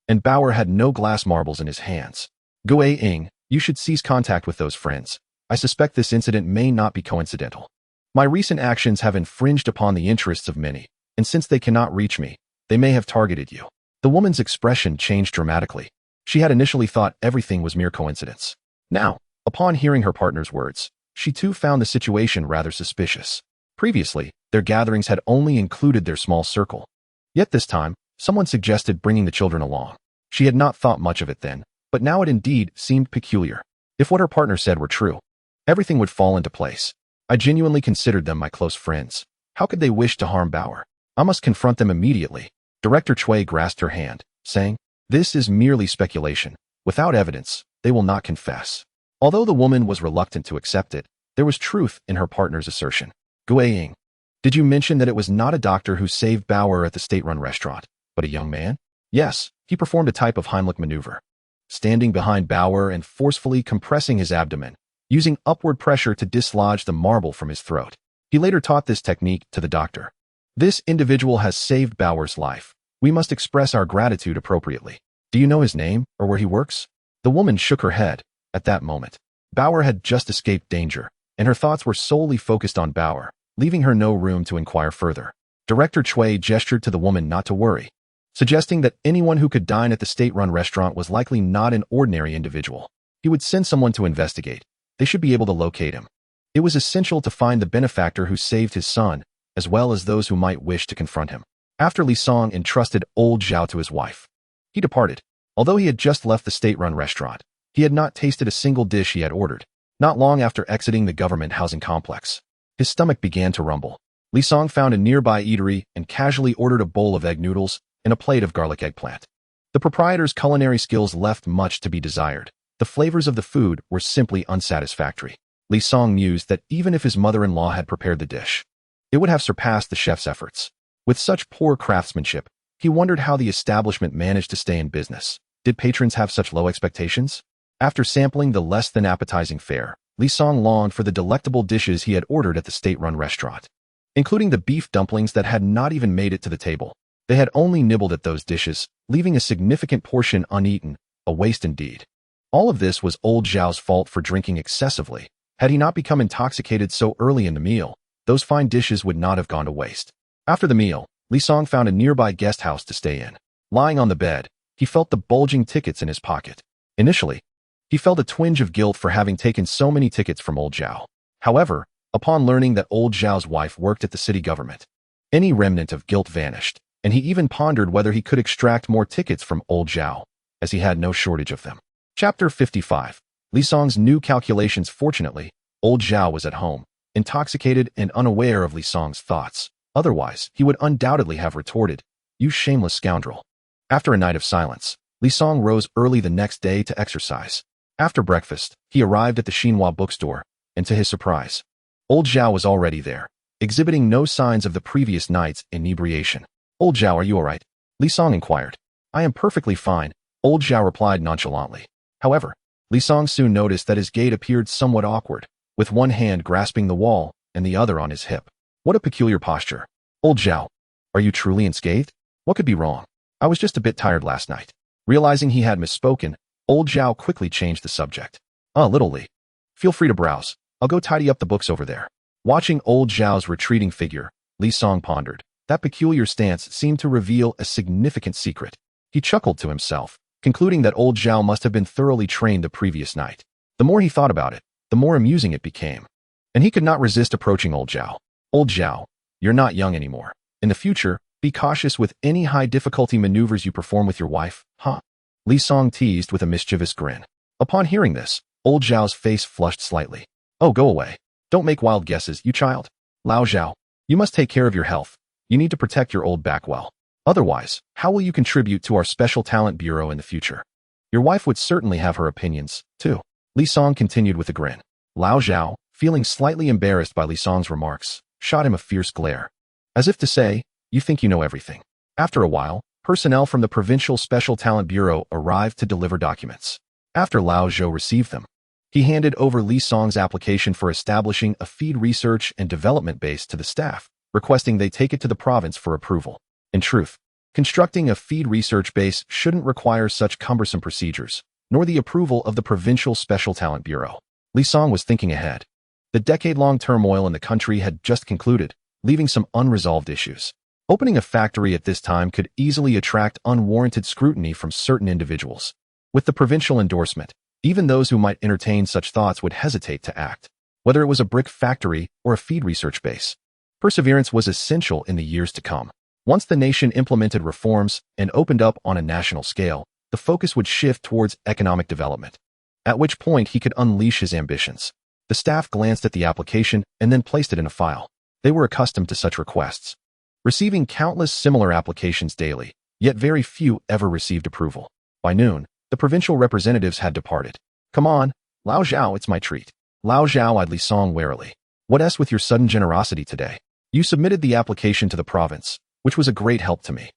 and Bauer had no glass marbles in his hands." "Guiying, you should cease contact with those friends. I suspect this incident may not be coincidental. My recent actions have infringed upon the interests of many, and since they cannot reach me, they may have targeted you." The woman's expression changed dramatically. She had initially thought everything was mere coincidence. Now, upon hearing her partner's words, she too found the situation rather suspicious. Previously, their gatherings had only included their small circle. Yet this time, someone suggested bringing the children along. She had not thought much of it then, but now it indeed seemed peculiar. If what her partner said were true, everything would fall into place. "I genuinely considered them my close friends. How could they wish to harm Bauer? I must confront them immediately." Director Cui grasped her hand, saying, "This is merely speculation. Without evidence, they will not confess. Although the woman was reluctant to accept it, there was truth in her partner's assertion. Guaying, did you mention that it was not a doctor who saved Bauer at the state-run restaurant, but a young man? Yes, he performed a type of Heimlich maneuver, standing behind Bauer and forcefully compressing his abdomen, using upward pressure to dislodge the marble from his throat. He later taught this technique to the doctor. This individual has saved Bauer's life. We must express our gratitude appropriately. Do you know his name or where he works? The woman shook her head. At that moment, Bauer had just escaped danger, and her thoughts were solely focused on Bauer, leaving her no room to inquire further. Director Cui gestured to the woman not to worry, suggesting that anyone who could dine at the state-run restaurant was likely not an ordinary individual. He would send someone to investigate. They should be able to locate him. It was essential to find the benefactor who saved his son, as well as those who might wish to confront him. After Li Song entrusted old Zhao to his wife, he departed. Although he had just left the state-run restaurant, he had not tasted a single dish he had ordered. Not long after exiting the government housing complex, his stomach began to rumble. Li Song found a nearby eatery and casually ordered a bowl of egg noodles and a plate of garlic eggplant. The proprietor's culinary skills left much to be desired. The flavors of the food were simply unsatisfactory. Li Song mused that even if his mother-in-law had prepared the dish, it would have surpassed the chef's efforts. With such poor craftsmanship, he wondered how the establishment managed to stay in business. Did patrons have such low expectations? After sampling the less-than-appetizing fare, Li Song longed for the delectable dishes he had ordered at the state-run restaurant, including the beef dumplings that had not even made it to the table. They had only nibbled at those dishes, leaving a significant portion uneaten, a waste indeed. All of this was old Zhao's fault for drinking excessively. Had he not become intoxicated so early in the meal, those fine dishes would not have gone to waste. After the meal, Li Song found a nearby guest house to stay in. Lying on the bed, he felt the bulging tickets in his pocket. Initially, he felt a twinge of guilt for having taken so many tickets from old Zhao. However, upon learning that old Zhao's wife worked at the city government, any remnant of guilt vanished, and he even pondered whether he could extract more tickets from old Zhao, as he had no shortage of them. Chapter 55. Li Song's new calculations. Fortunately, old Zhao was at home, intoxicated and unaware of Li Song's thoughts. Otherwise, he would undoubtedly have retorted, "You shameless scoundrel." After a night of silence, Li Song rose early the next day to exercise. After breakfast, he arrived at the Xinhua bookstore, and to his surprise, old Zhao was already there, exhibiting no signs of the previous night's inebriation. "Old Zhao, are you all right?" Li Song inquired. "I am perfectly fine," old Zhao replied nonchalantly. However, Li Song soon noticed that his gait appeared somewhat awkward, with one hand grasping the wall and the other on his hip. What a peculiar posture. "Old Zhao, are you truly unscathed? What could be wrong?" "I was just a bit tired last night." Realizing he had misspoken, old Zhao quickly changed the subject. Little Li. Feel free to browse. I'll go tidy up the books over there." Watching old Zhao's retreating figure, Li Song pondered. That peculiar stance seemed to reveal a significant secret. He chuckled to himself, concluding that old Zhao must have been thoroughly trained the previous night. The more he thought about it, the more amusing it became. And he could not resist approaching old Zhao. "Old Zhao, you're not young anymore. In the future, be cautious with any high-difficulty maneuvers you perform with your wife, huh?" Li Song teased with a mischievous grin. Upon hearing this, old Zhao's face flushed slightly. "Oh, go away. Don't make wild guesses, you child. Lao Zhao, you must take care of your health. You need to protect your old back well. Otherwise, how will you contribute to our Special Talent Bureau in the future? Your wife would certainly have her opinions, too." Li Song continued with a grin. Lao Zhao, feeling slightly embarrassed by Li Song's remarks, shot him a fierce glare, as if to say, "You think you know everything." After a while, personnel from the Provincial Special Talent Bureau arrived to deliver documents. After Lao Zhou received them, he handed over Li Song's application for establishing a feed research and development base to the staff, requesting they take it to the province for approval. In truth, constructing a feed research base shouldn't require such cumbersome procedures, nor the approval of the Provincial Special Talent Bureau. Li Song was thinking ahead. The decade-long turmoil in the country had just concluded, leaving some unresolved issues. Opening a factory at this time could easily attract unwarranted scrutiny from certain individuals. With the provincial endorsement, even those who might entertain such thoughts would hesitate to act. Whether it was a brick factory or a feed research base, perseverance was essential in the years to come. Once the nation implemented reforms and opened up on a national scale, the focus would shift towards economic development, at which point he could unleash his ambitions. The staff glanced at the application and then placed it in a file. They were accustomed to such requests, receiving countless similar applications daily, yet very few ever received approval. By noon, the provincial representatives had departed. "Come on, Lao Zhao, it's my treat. Lao Zhao eyed Li Song warily. What's with your sudden generosity today? You submitted the application to the province, which was a great help to me.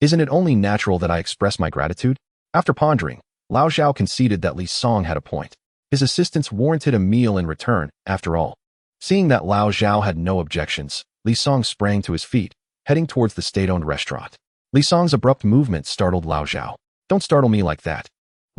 Isn't it only natural that I express my gratitude? After pondering, Lao Zhao conceded that Li Song had a point. His assistance warranted a meal in return, after all. Seeing that Lao Zhao had no objections, Li Song sprang to his feet, heading towards the state-owned restaurant. Li Song's abrupt movement startled Lao Zhao. Don't startle me like that.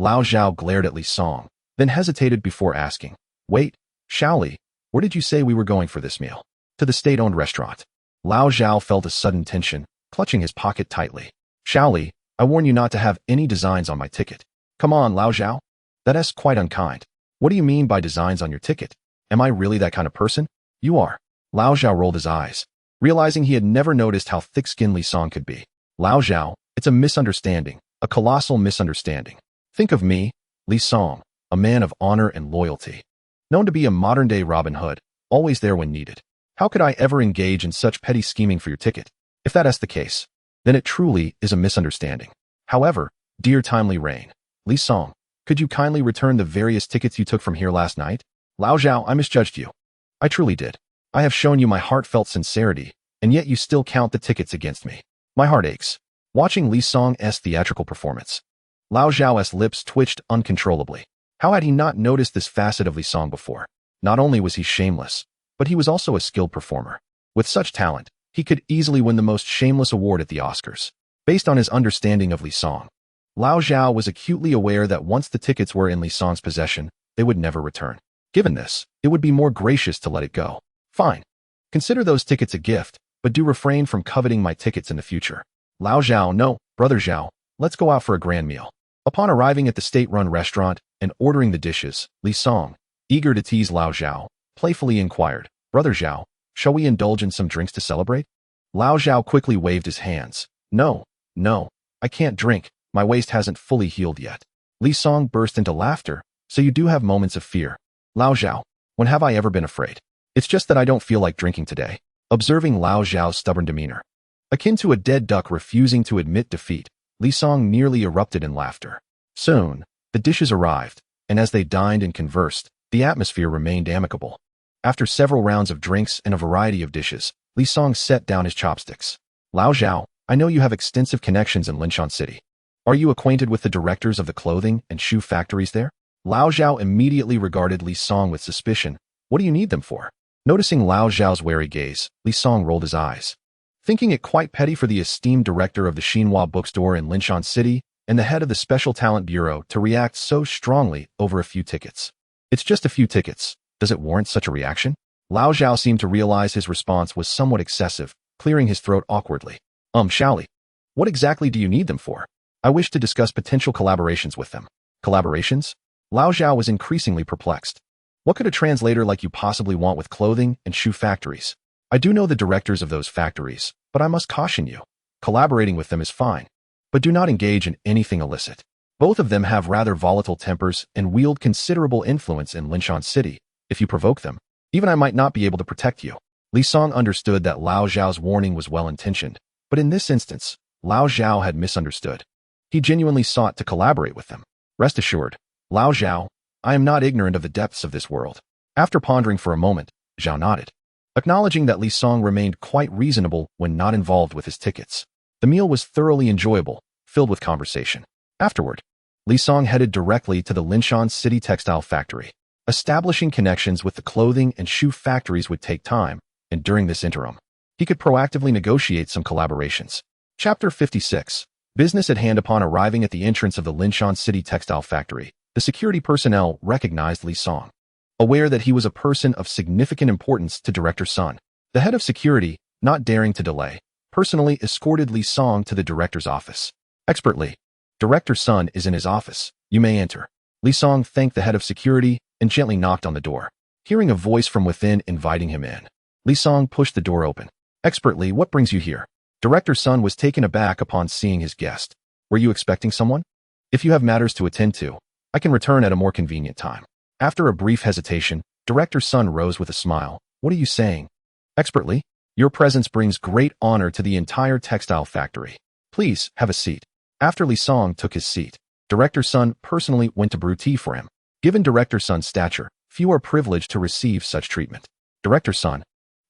Lao Zhao glared at Li Song, then hesitated before asking, Wait, Shaoli, where did you say we were going for this meal? To the state-owned restaurant. Lao Zhao felt a sudden tension, clutching his pocket tightly. Shaoli, I warn you not to have any designs on my ticket. Come on, Lao Zhao. That's quite unkind. What do you mean by designs on your ticket? Am I really that kind of person? You are. Lao Zhao rolled his eyes, realizing he had never noticed how thick-skinned Li Song could be. Lao Zhao, it's a misunderstanding, a colossal misunderstanding. Think of me, Li Song, a man of honor and loyalty. Known to be a modern-day Robin Hood, always there when needed. How could I ever engage in such petty scheming for your ticket? If that's the case, then it truly is a misunderstanding. However, dear timely rain, Li Song, could you kindly return the various tickets you took from here last night? Lao Zhao, I misjudged you. I truly did. I have shown you my heartfelt sincerity, and yet you still count the tickets against me. My heart aches. Watching Li Song's theatrical performance, Lao Zhao's lips twitched uncontrollably. How had he not noticed this facet of Li Song before? Not only was he shameless, but he was also a skilled performer. With such talent, he could easily win the most shameless award at the Oscars. Based on his understanding of Li Song, Lao Zhao was acutely aware that once the tickets were in Li Song's possession, they would never return. Given this, it would be more gracious to let it go. Fine. Consider those tickets a gift, but do refrain from coveting my tickets in the future. Lao Zhao, no, brother Zhao, let's go out for a grand meal. Upon arriving at the state-run restaurant and ordering the dishes, Li Song, eager to tease Lao Zhao, playfully inquired, Brother Zhao, shall we indulge in some drinks to celebrate? Lao Zhao quickly waved his hands. No, I can't drink, my waist hasn't fully healed yet. Li Song burst into laughter, so you do have moments of fear. Lao Zhao, when have I ever been afraid? It's just that I don't feel like drinking today. Observing Lao Zhao's stubborn demeanor, akin to a dead duck refusing to admit defeat, Li Song nearly erupted in laughter. Soon, the dishes arrived, and as they dined and conversed, the atmosphere remained amicable. After several rounds of drinks and a variety of dishes, Li Song set down his chopsticks. Lao Zhao, I know you have extensive connections in Linshan City. Are you acquainted with the directors of the clothing and shoe factories there? Lao Zhao immediately regarded Li Song with suspicion. What do you need them for? Noticing Lao Zhao's wary gaze, Li Song rolled his eyes. Thinking it quite petty for the esteemed director of the Xinhua bookstore in Linshan City and the head of the Special Talent Bureau to react so strongly over a few tickets. It's just a few tickets. Does it warrant such a reaction? Lao Zhao seemed to realize his response was somewhat excessive, clearing his throat awkwardly. Shaoli, what exactly do you need them for? I wish to discuss potential collaborations with them. Collaborations? Lao Zhao was increasingly perplexed. What could a translator like you possibly want with clothing and shoe factories? I do know the directors of those factories, but I must caution you. Collaborating with them is fine, but do not engage in anything illicit. Both of them have rather volatile tempers and wield considerable influence in Linshan City. If you provoke them, even I might not be able to protect you. Li Song understood that Lao Zhao's warning was well-intentioned, but in this instance, Lao Zhao had misunderstood. He genuinely sought to collaborate with them. Rest assured, Lao Zhao, I am not ignorant of the depths of this world. After pondering for a moment, Zhao nodded, acknowledging that Li Song remained quite reasonable when not involved with his tickets. The meal was thoroughly enjoyable, filled with conversation. Afterward, Li Song headed directly to the Linshan City textile factory. Establishing connections with the clothing and shoe factories would take time, and during this interim, he could proactively negotiate some collaborations. Chapter 56. Business at hand. Upon arriving at the entrance of the Linshan City textile factory, the security personnel recognized Li Song. Aware that he was a person of significant importance to Director Sun, the head of security, not daring to delay, personally escorted Li Song to the director's office. Expertly, Director Sun is in his office. You may enter. Li Song thanked the head of security and gently knocked on the door. Hearing a voice from within inviting him in, Li Song pushed the door open. Expertly, what brings you here? Director Sun was taken aback upon seeing his guest. Were you expecting someone? If you have matters to attend to, I can return at a more convenient time. After a brief hesitation, Director Sun rose with a smile. What are you saying? Expertly, your presence brings great honor to the entire textile factory. Please, have a seat. After Li Song took his seat, Director Sun personally went to brew tea for him. Given Director Sun's stature, few are privileged to receive such treatment. Director Sun,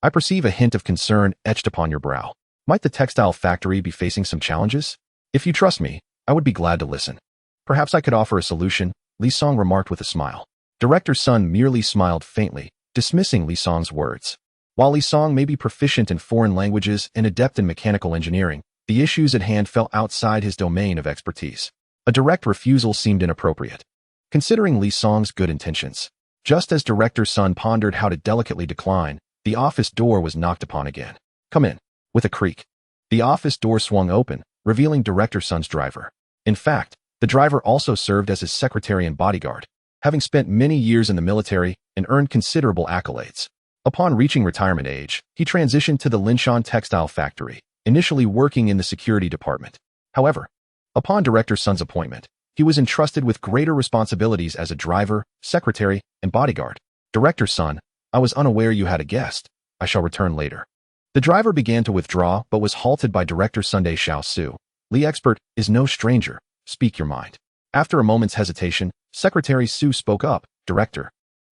I perceive a hint of concern etched upon your brow. Might the textile factory be facing some challenges? If you trust me, I would be glad to listen. Perhaps I could offer a solution, Li Song remarked with a smile. Director Sun merely smiled faintly, dismissing Li Song's words. While Li Song may be proficient in foreign languages and adept in mechanical engineering, the issues at hand fell outside his domain of expertise. A direct refusal seemed inappropriate, considering Li Song's good intentions. Just as Director Sun pondered how to delicately decline, the office door was knocked upon again. Come in. With a creak, the office door swung open, revealing Director Sun's driver. In fact, the driver also served as his secretary and bodyguard, having spent many years in the military and earned considerable accolades. Upon reaching retirement age, he transitioned to the Linshan textile factory, initially working in the security department. However, upon Director Sun's appointment, he was entrusted with greater responsibilities as a driver, secretary, and bodyguard. Director Sun, I was unaware you had a guest. I shall return later. The driver began to withdraw but was halted by Director Sunday Xiao Su. Li Expert is no stranger. Speak your mind. After a moment's hesitation, Secretary Su spoke up. Director,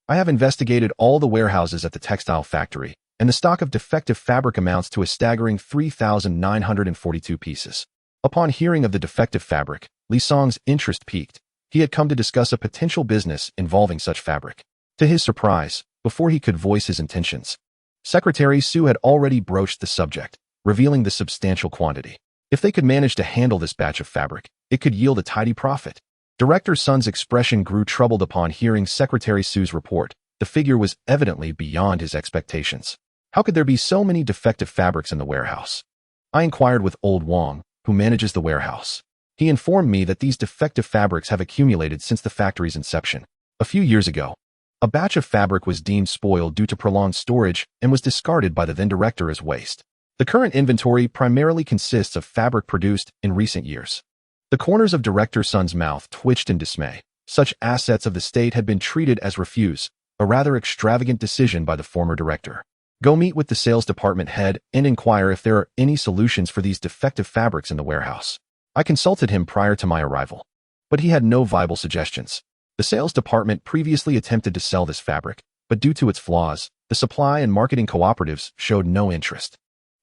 I have investigated all the warehouses at the textile factory, and the stock of defective fabric amounts to a staggering 3,942 pieces. Upon hearing of the defective fabric, Li Song's interest piqued. He had come to discuss a potential business involving such fabric. To his surprise, before he could voice his intentions, Secretary Su had already broached the subject, revealing the substantial quantity. If they could manage to handle this batch of fabric, it could yield a tidy profit. Director Sun's expression grew troubled upon hearing Secretary Su's report. The figure was evidently beyond his expectations. How could there be so many defective fabrics in the warehouse? I inquired with Old Wang, who manages the warehouse. He informed me that these defective fabrics have accumulated since the factory's inception. A few years ago, a batch of fabric was deemed spoiled due to prolonged storage and was discarded by the then director as waste. The current inventory primarily consists of fabric produced in recent years. The corners of Director Sun's mouth twitched in dismay. Such assets of the state had been treated as refuse, a rather extravagant decision by the former director. Go meet with the sales department head and inquire if there are any solutions for these defective fabrics in the warehouse. I consulted him prior to my arrival, but he had no viable suggestions. The sales department previously attempted to sell this fabric, but due to its flaws, the supply and marketing cooperatives showed no interest.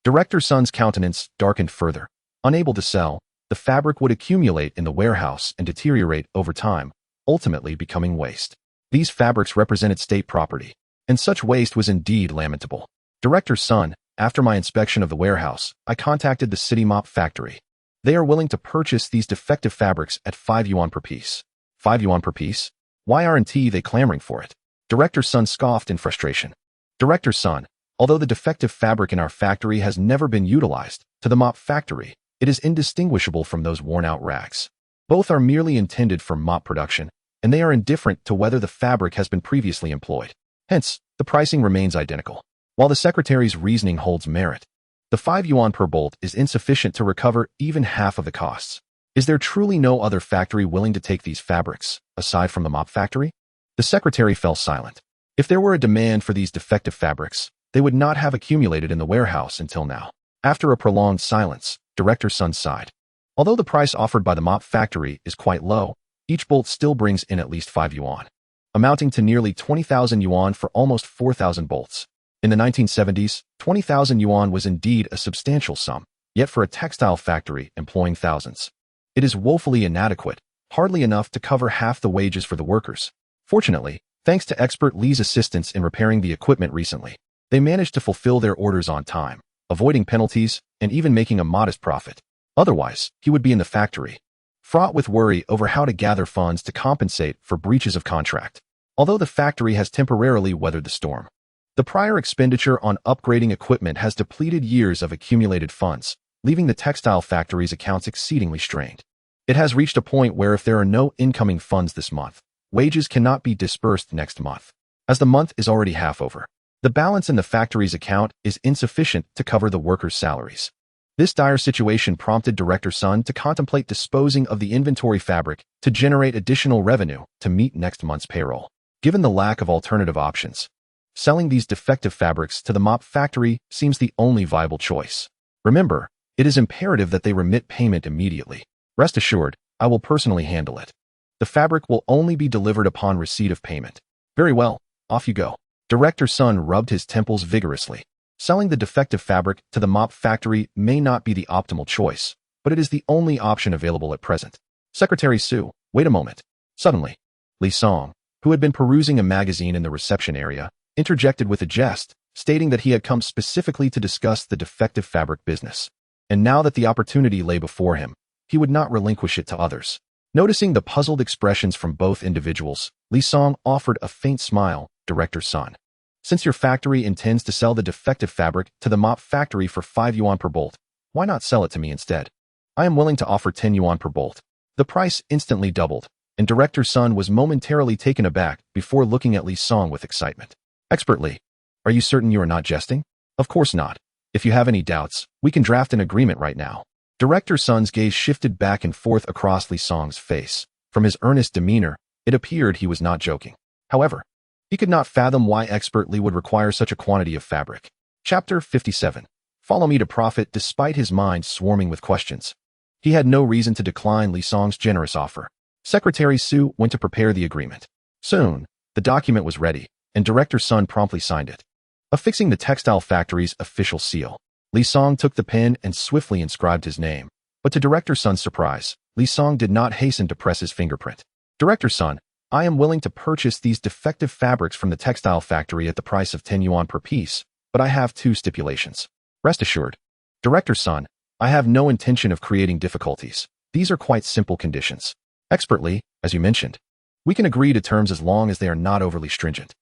Director Sun's countenance darkened further. Unable to sell, the fabric would accumulate in the warehouse and deteriorate over time, ultimately becoming waste. These fabrics represented state property, and such waste was indeed lamentable. Director Sun, after my inspection of the warehouse, I contacted the city mop factory. They are willing to purchase these defective fabrics at 5 yuan per piece. 5 yuan per piece? Why aren't they clamoring for it? Director Sun scoffed in frustration. Director Sun, although the defective fabric in our factory has never been utilized, to the mop factory, it is indistinguishable from those worn-out rags. Both are merely intended for mop production, and they are indifferent to whether the fabric has been previously employed. Hence, the pricing remains identical. While the secretary's reasoning holds merit, the 5 yuan per bolt is insufficient to recover even half of the costs. Is there truly no other factory willing to take these fabrics, aside from the mop factory? The secretary fell silent. If there were a demand for these defective fabrics, they would not have accumulated in the warehouse until now. After a prolonged silence, Director Sun sighed. Although the price offered by the mop factory is quite low, each bolt still brings in at least 5 yuan, amounting to nearly 20,000 yuan for almost 4,000 bolts. In the 1970s, 20,000 yuan was indeed a substantial sum, yet for a textile factory employing thousands, it is woefully inadequate, hardly enough to cover half the wages for the workers. Fortunately, thanks to expert Li's assistance in repairing the equipment recently, they managed to fulfill their orders on time, avoiding penalties and even making a modest profit. Otherwise, he would be in the factory, fraught with worry over how to gather funds to compensate for breaches of contract. Although the factory has temporarily weathered the storm, the prior expenditure on upgrading equipment has depleted years of accumulated funds, leaving the textile factory's accounts exceedingly strained. It has reached a point where if there are no incoming funds this month, wages cannot be disbursed next month. As the month is already half over, the balance in the factory's account is insufficient to cover the workers' salaries. This dire situation prompted Director Sun to contemplate disposing of the inventory fabric to generate additional revenue to meet next month's payroll. Given the lack of alternative options, selling these defective fabrics to the mop factory seems the only viable choice. Remember, it is imperative that they remit payment immediately. Rest assured, I will personally handle it. The fabric will only be delivered upon receipt of payment. Very well, off you go. Director Sun rubbed his temples vigorously. Selling the defective fabric to the mop factory may not be the optimal choice, but it is the only option available at present. Secretary Su, wait a moment. Suddenly, Li Song, who had been perusing a magazine in the reception area, interjected with a jest, stating that he had come specifically to discuss the defective fabric business. And now that the opportunity lay before him, he would not relinquish it to others. Noticing the puzzled expressions from both individuals, Li Song offered a faint smile. Director Sun, since your factory intends to sell the defective fabric to the mop factory for 5 yuan per bolt, why not sell it to me instead? I am willing to offer 10 yuan per bolt. The price instantly doubled, and Director Sun was momentarily taken aback before looking at Li Song with excitement. Expertly, are you certain you are not jesting? Of course not. If you have any doubts, we can draft an agreement right now. Director Sun's gaze shifted back and forth across Li Song's face. From his earnest demeanor, it appeared he was not joking. However, he could not fathom why Expertly would require such a quantity of fabric. Chapter 57. Follow me to profit. Despite his mind swarming with questions, he had no reason to decline Li Song's generous offer. Secretary Su went to prepare the agreement. Soon, the document was ready, and Director Sun promptly signed it. Affixing the textile factory's official seal, Li Song took the pen and swiftly inscribed his name. But to Director Sun's surprise, Li Song did not hasten to press his fingerprint. Director Sun, I am willing to purchase these defective fabrics from the textile factory at the price of 10 yuan per piece, but I have 2 stipulations. Rest assured, Director Sun, I have no intention of creating difficulties. These are quite simple conditions. Expertly, as you mentioned, we can agree to terms as long as they are not overly stringent.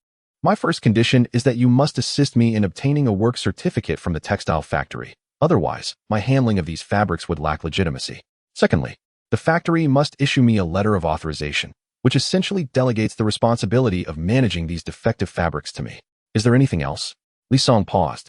My first condition is that you must assist me in obtaining a work certificate from the textile factory. Otherwise, my handling of these fabrics would lack legitimacy. Secondly, the factory must issue me a letter of authorization, which essentially delegates the responsibility of managing these defective fabrics to me. Is there anything else? Li Song paused,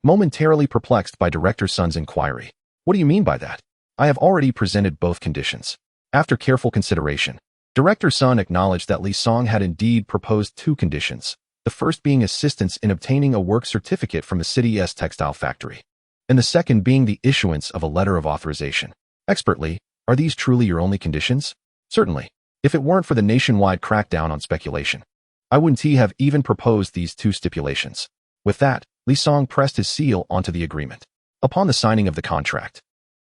momentarily perplexed by Director Sun's inquiry. What do you mean by that? I have already presented both conditions. After careful consideration, Director Sun acknowledged that Li Song had indeed proposed 2 conditions, the first being assistance in obtaining a work certificate from the city's textile factory, and the second being the issuance of a letter of authorization. Expertly, are these truly your only conditions? Certainly. If it weren't for the nationwide crackdown on speculation, I wouldn't have even proposed these 2 stipulations. With that, Li Song pressed his seal onto the agreement. Upon the signing of the contract,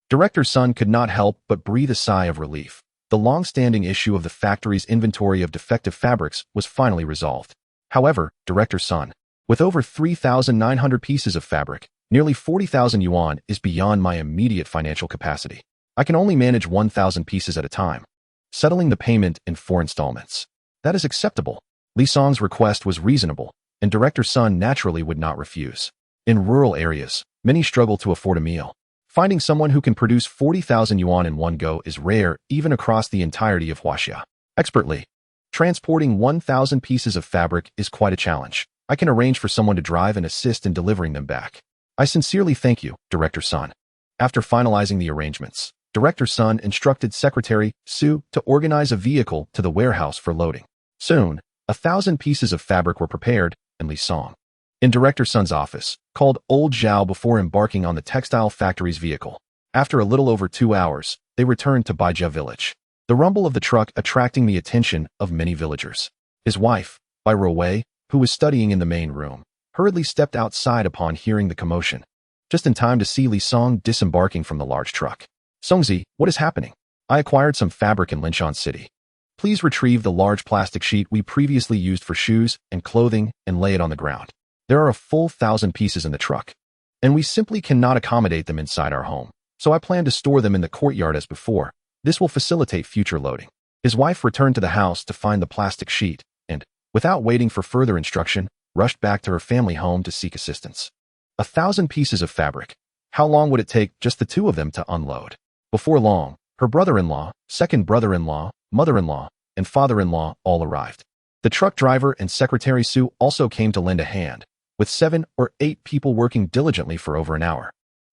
Director Sun could not help but breathe a sigh of relief. The long-standing issue of the factory's inventory of defective fabrics was finally resolved. However, Director Sun, with over 3,900 pieces of fabric, nearly 40,000 yuan is beyond my immediate financial capacity. I can only manage 1,000 pieces at a time, settling the payment in 4 installments. That is acceptable. Li Song's request was reasonable, and Director Sun naturally would not refuse. In rural areas, many struggle to afford a meal. Finding someone who can produce 40,000 yuan in one go is rare even across the entirety of Huaxia. Expertly, transporting 1,000 pieces of fabric is quite a challenge. I can arrange for someone to drive and assist in delivering them back. I sincerely thank you, Director Sun. After finalizing the arrangements, Director Sun instructed Secretary Su to organize a vehicle to the warehouse for loading. Soon, 1,000 pieces of fabric were prepared, and Li Song, in Director Sun's office, called Old Zhao before embarking on the textile factory's vehicle. After a little over 2 hours, they returned to Bai village, the rumble of the truck attracting the attention of many villagers. His wife, Bai Ruowei, who was studying in the main room, hurriedly stepped outside upon hearing the commotion, just in time to see Li Song disembarking from the large truck. Songzi, what is happening? I acquired some fabric in Linshan City. Please retrieve the large plastic sheet we previously used for shoes and clothing and lay it on the ground. There are a full 1,000 pieces in the truck, and we simply cannot accommodate them inside our home, so I plan to store them in the courtyard as before. This will facilitate future loading. His wife returned to the house to find the plastic sheet and, without waiting for further instruction, rushed back to her family home to seek assistance. 1,000 pieces of fabric. How long would it take just the 2 of them to unload? Before long, her brother-in-law, second brother-in-law, mother-in-law, and father-in-law all arrived. The truck driver and Secretary Su also came to lend a hand, with 7 or 8 people working diligently for over an hour.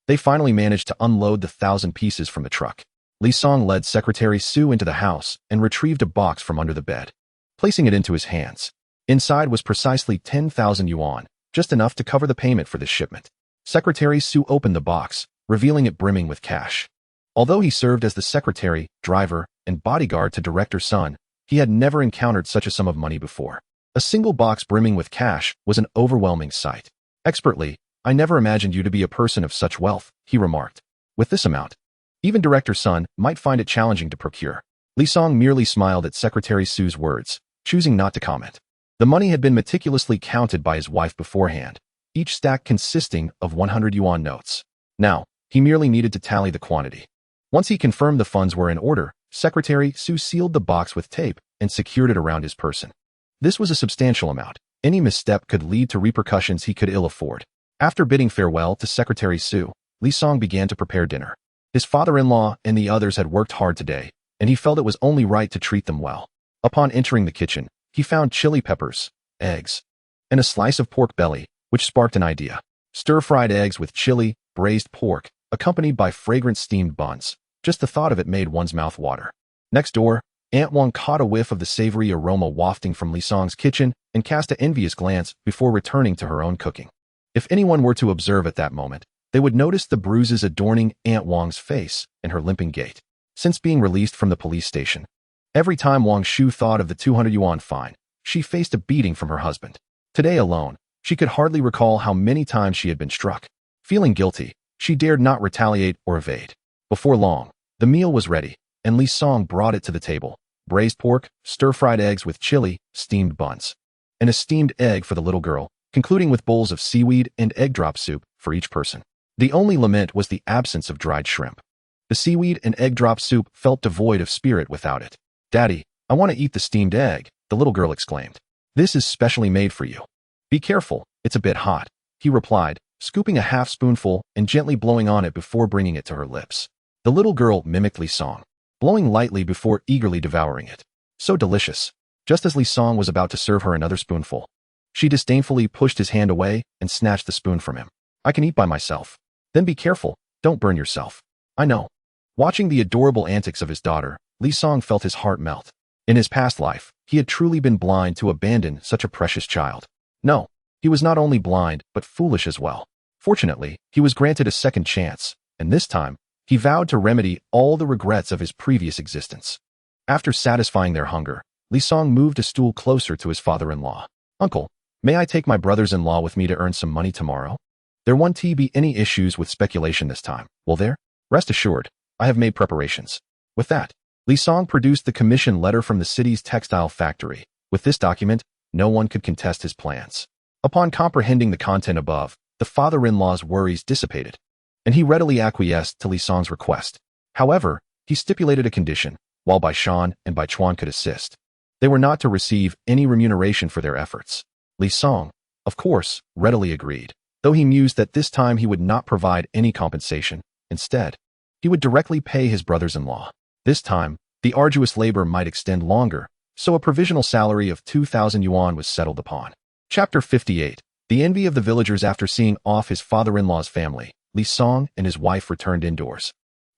They finally managed to unload the 1,000 pieces from the truck. Li Song led Secretary Su into the house and retrieved a box from under the bed, placing it into his hands. Inside was precisely 10,000 yuan, just enough to cover the payment for this shipment. Secretary Su opened the box, revealing it brimming with cash. Although he served as the secretary, driver, and bodyguard to Director Sun, He had never encountered such a sum of money before. A single box brimming with cash was an overwhelming sight. Expertly, "I never imagined you to be a person of such wealth," he remarked. "With this amount, even Director Sun might find it challenging to procure." Li Song merely smiled at Secretary Su's words, choosing not to comment. The money had been meticulously counted by his wife beforehand, each stack consisting of 100 yuan notes. Now, he merely needed to tally the quantity. Once he confirmed the funds were in order, Secretary Su sealed the box with tape and secured it around his person. This was a substantial amount. Any misstep could lead to repercussions he could ill afford. After bidding farewell to Secretary Su, Li Song began to prepare dinner. His father-in-law and the others had worked hard today, and he felt it was only right to treat them well. Upon entering the kitchen, he found chili peppers, eggs, and a slice of pork belly, which sparked an idea. Stir-fried eggs with chili, braised pork, accompanied by fragrant steamed buns. Just the thought of it made one's mouth water. Next door, Aunt Wang caught a whiff of the savory aroma wafting from Li Song's kitchen and cast an envious glance before returning to her own cooking. If anyone were to observe at that moment, they would notice the bruises adorning Aunt Wang's face and her limping gait. Since being released from the police station, every time Wang Shu thought of the 200 yuan fine, she faced a beating from her husband. Today alone, she could hardly recall how many times she had been struck. Feeling guilty, she dared not retaliate or evade. Before long, the meal was ready, and Li Song brought it to the table. Braised pork, stir-fried eggs with chili, steamed buns, and a steamed egg for the little girl, concluding with bowls of seaweed and egg drop soup for each person. The only lament was the absence of dried shrimp. The seaweed and egg drop soup felt devoid of spirit without it. "Daddy, I want to eat the steamed egg," the little girl exclaimed. "This is specially made for you." "Be careful, it's a bit hot," he replied, scooping a half-spoonful and gently blowing on it before bringing it to her lips. The little girl mimicked Li Song, blowing lightly before eagerly devouring it. So delicious. Just as Li Song was about to serve her another spoonful, she disdainfully pushed his hand away and snatched the spoon from him. "I can eat by myself." "Then be careful, don't burn yourself." "I know." Watching the adorable antics of his daughter, Li Song felt his heart melt. In his past life, he had truly been blind to abandon such a precious child. No, he was not only blind, but foolish as well. Fortunately, he was granted a second chance, and this time, he vowed to remedy all the regrets of his previous existence. After satisfying their hunger, Li Song moved a stool closer to his father-in-law. "Uncle, may I take my brothers-in-law with me to earn some money tomorrow? There won't be any issues with speculation this time, will there? Rest assured, I have made preparations." With that, Li Song produced the commission letter from the city's textile factory. With this document, no one could contest his plans. Upon comprehending the content above, the father-in-law's worries dissipated, and he readily acquiesced to Li Song's request. However, he stipulated a condition. While Bai Shan and Bai Chuan could assist, they were not to receive any remuneration for their efforts. Li Song, of course, readily agreed, though he mused that this time he would not provide any compensation. Instead, he would directly pay his brothers-in-law. This time, the arduous labor might extend longer, so a provisional salary of 2,000 yuan was settled upon. Chapter 58. The envy of the villagers. After seeing off his father-in-law's family, Li Song and his wife returned indoors,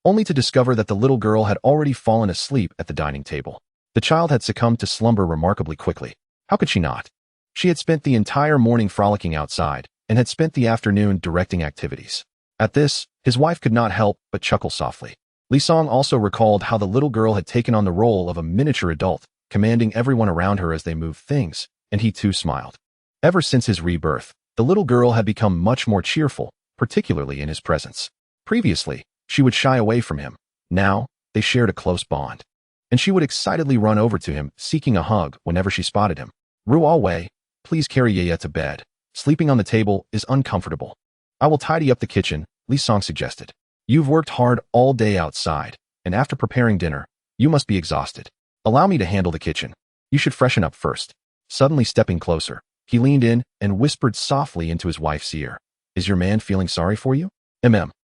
only to discover that the little girl had already fallen asleep at the dining table. The child had succumbed to slumber remarkably quickly. How could she not? She had spent the entire morning frolicking outside, and had spent the afternoon directing activities. At this, his wife could not help but chuckle softly. Li Song also recalled how the little girl had taken on the role of a miniature adult, commanding everyone around her as they moved things, and he too smiled. Ever since his rebirth, the little girl had become much more cheerful, particularly in his presence. Previously, she would shy away from him. Now, they shared a close bond, and she would excitedly run over to him, seeking a hug whenever she spotted him. "Ruowei, please carry Yaya to bed. Sleeping on the table is uncomfortable." "I will tidy up the kitchen," Li Song suggested. "You've worked hard all day outside, and after preparing dinner, you must be exhausted. Allow me to handle the kitchen. You should freshen up first." Suddenly stepping closer, he leaned in and whispered softly into his wife's ear. "Is your man feeling sorry for you?"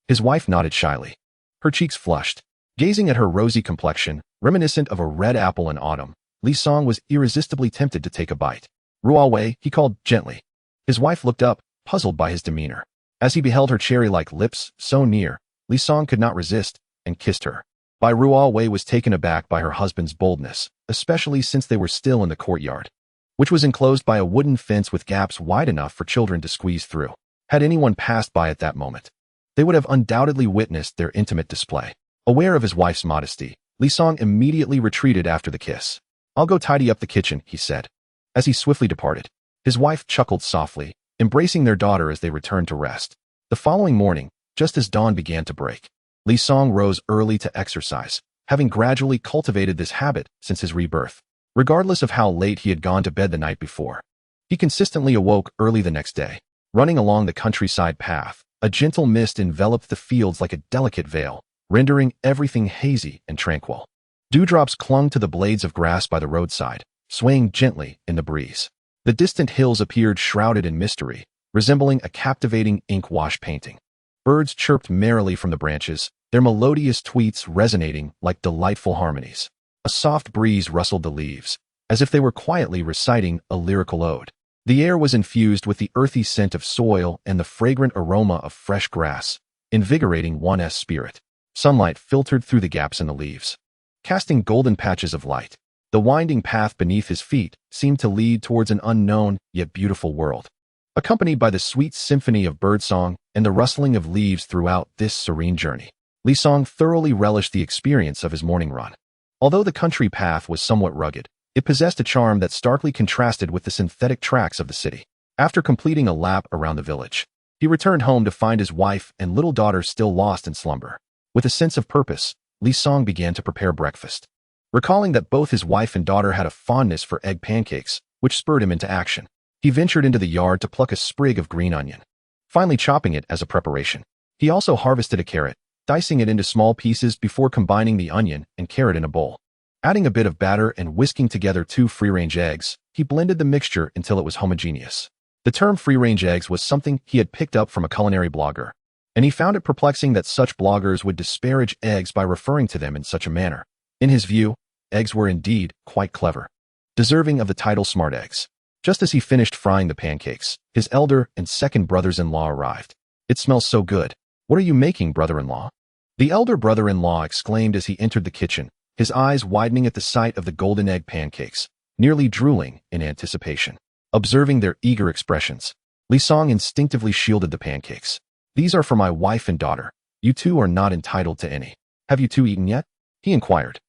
His wife nodded shyly. Her cheeks flushed. Gazing at her rosy complexion, reminiscent of a red apple in autumn, Li Song was irresistibly tempted to take a bite. "Ruowei," he called gently. His wife looked up, puzzled by his demeanor. As he beheld her cherry-like lips so near, Li Song could not resist, and kissed her. Bai Ruowei was taken aback by her husband's boldness, especially since they were still in the courtyard, which was enclosed by a wooden fence with gaps wide enough for children to squeeze through. Had anyone passed by at that moment, they would have undoubtedly witnessed their intimate display. Aware of his wife's modesty, Li Song immediately retreated after the kiss. "I'll go tidy up the kitchen," he said, as he swiftly departed. His wife chuckled softly, embracing their daughter as they returned to rest. The following morning, just as dawn began to break, Li Song rose early to exercise, having gradually cultivated this habit since his rebirth. Regardless of how late he had gone to bed the night before, he consistently awoke early the next day. Running along the countryside path, a gentle mist enveloped the fields like a delicate veil, rendering everything hazy and tranquil. Dewdrops clung to the blades of grass by the roadside, swaying gently in the breeze. The distant hills appeared shrouded in mystery, resembling a captivating ink-wash painting. Birds chirped merrily from the branches, their melodious tweets resonating like delightful harmonies. A soft breeze rustled the leaves, as if they were quietly reciting a lyrical ode. The air was infused with the earthy scent of soil and the fragrant aroma of fresh grass, invigorating one's spirit. Sunlight filtered through the gaps in the leaves, casting golden patches of light. The winding path beneath his feet seemed to lead towards an unknown yet beautiful world, accompanied by the sweet symphony of birdsong and the rustling of leaves throughout this serene journey. Li Song thoroughly relished the experience of his morning run. Although the country path was somewhat rugged, it possessed a charm that starkly contrasted with the synthetic tracks of the city. After completing a lap around the village, he returned home to find his wife and little daughter still lost in slumber. With a sense of purpose, Li Song began to prepare breakfast. Recalling that both his wife and daughter had a fondness for egg pancakes, which spurred him into action, he ventured into the yard to pluck a sprig of green onion, finally chopping it as a preparation. He also harvested a carrot, dicing it into small pieces before combining the onion and carrot in a bowl. Adding a bit of batter and whisking together 2 free-range eggs, he blended the mixture until it was homogeneous. The term free-range eggs was something he had picked up from a culinary blogger, and he found it perplexing that such bloggers would disparage eggs by referring to them in such a manner. In his view, eggs were indeed quite clever, deserving of the title smart eggs. Just as he finished frying the pancakes, his elder and second brothers-in-law arrived. "It smells so good. What are you making, brother-in-law?" The elder brother-in-law exclaimed as he entered the kitchen, his eyes widening at the sight of the golden egg pancakes, nearly drooling in anticipation. Observing their eager expressions, Li Song instinctively shielded the pancakes. "These are for my wife and daughter. You two are not entitled to any. Have you two eaten yet?" he inquired.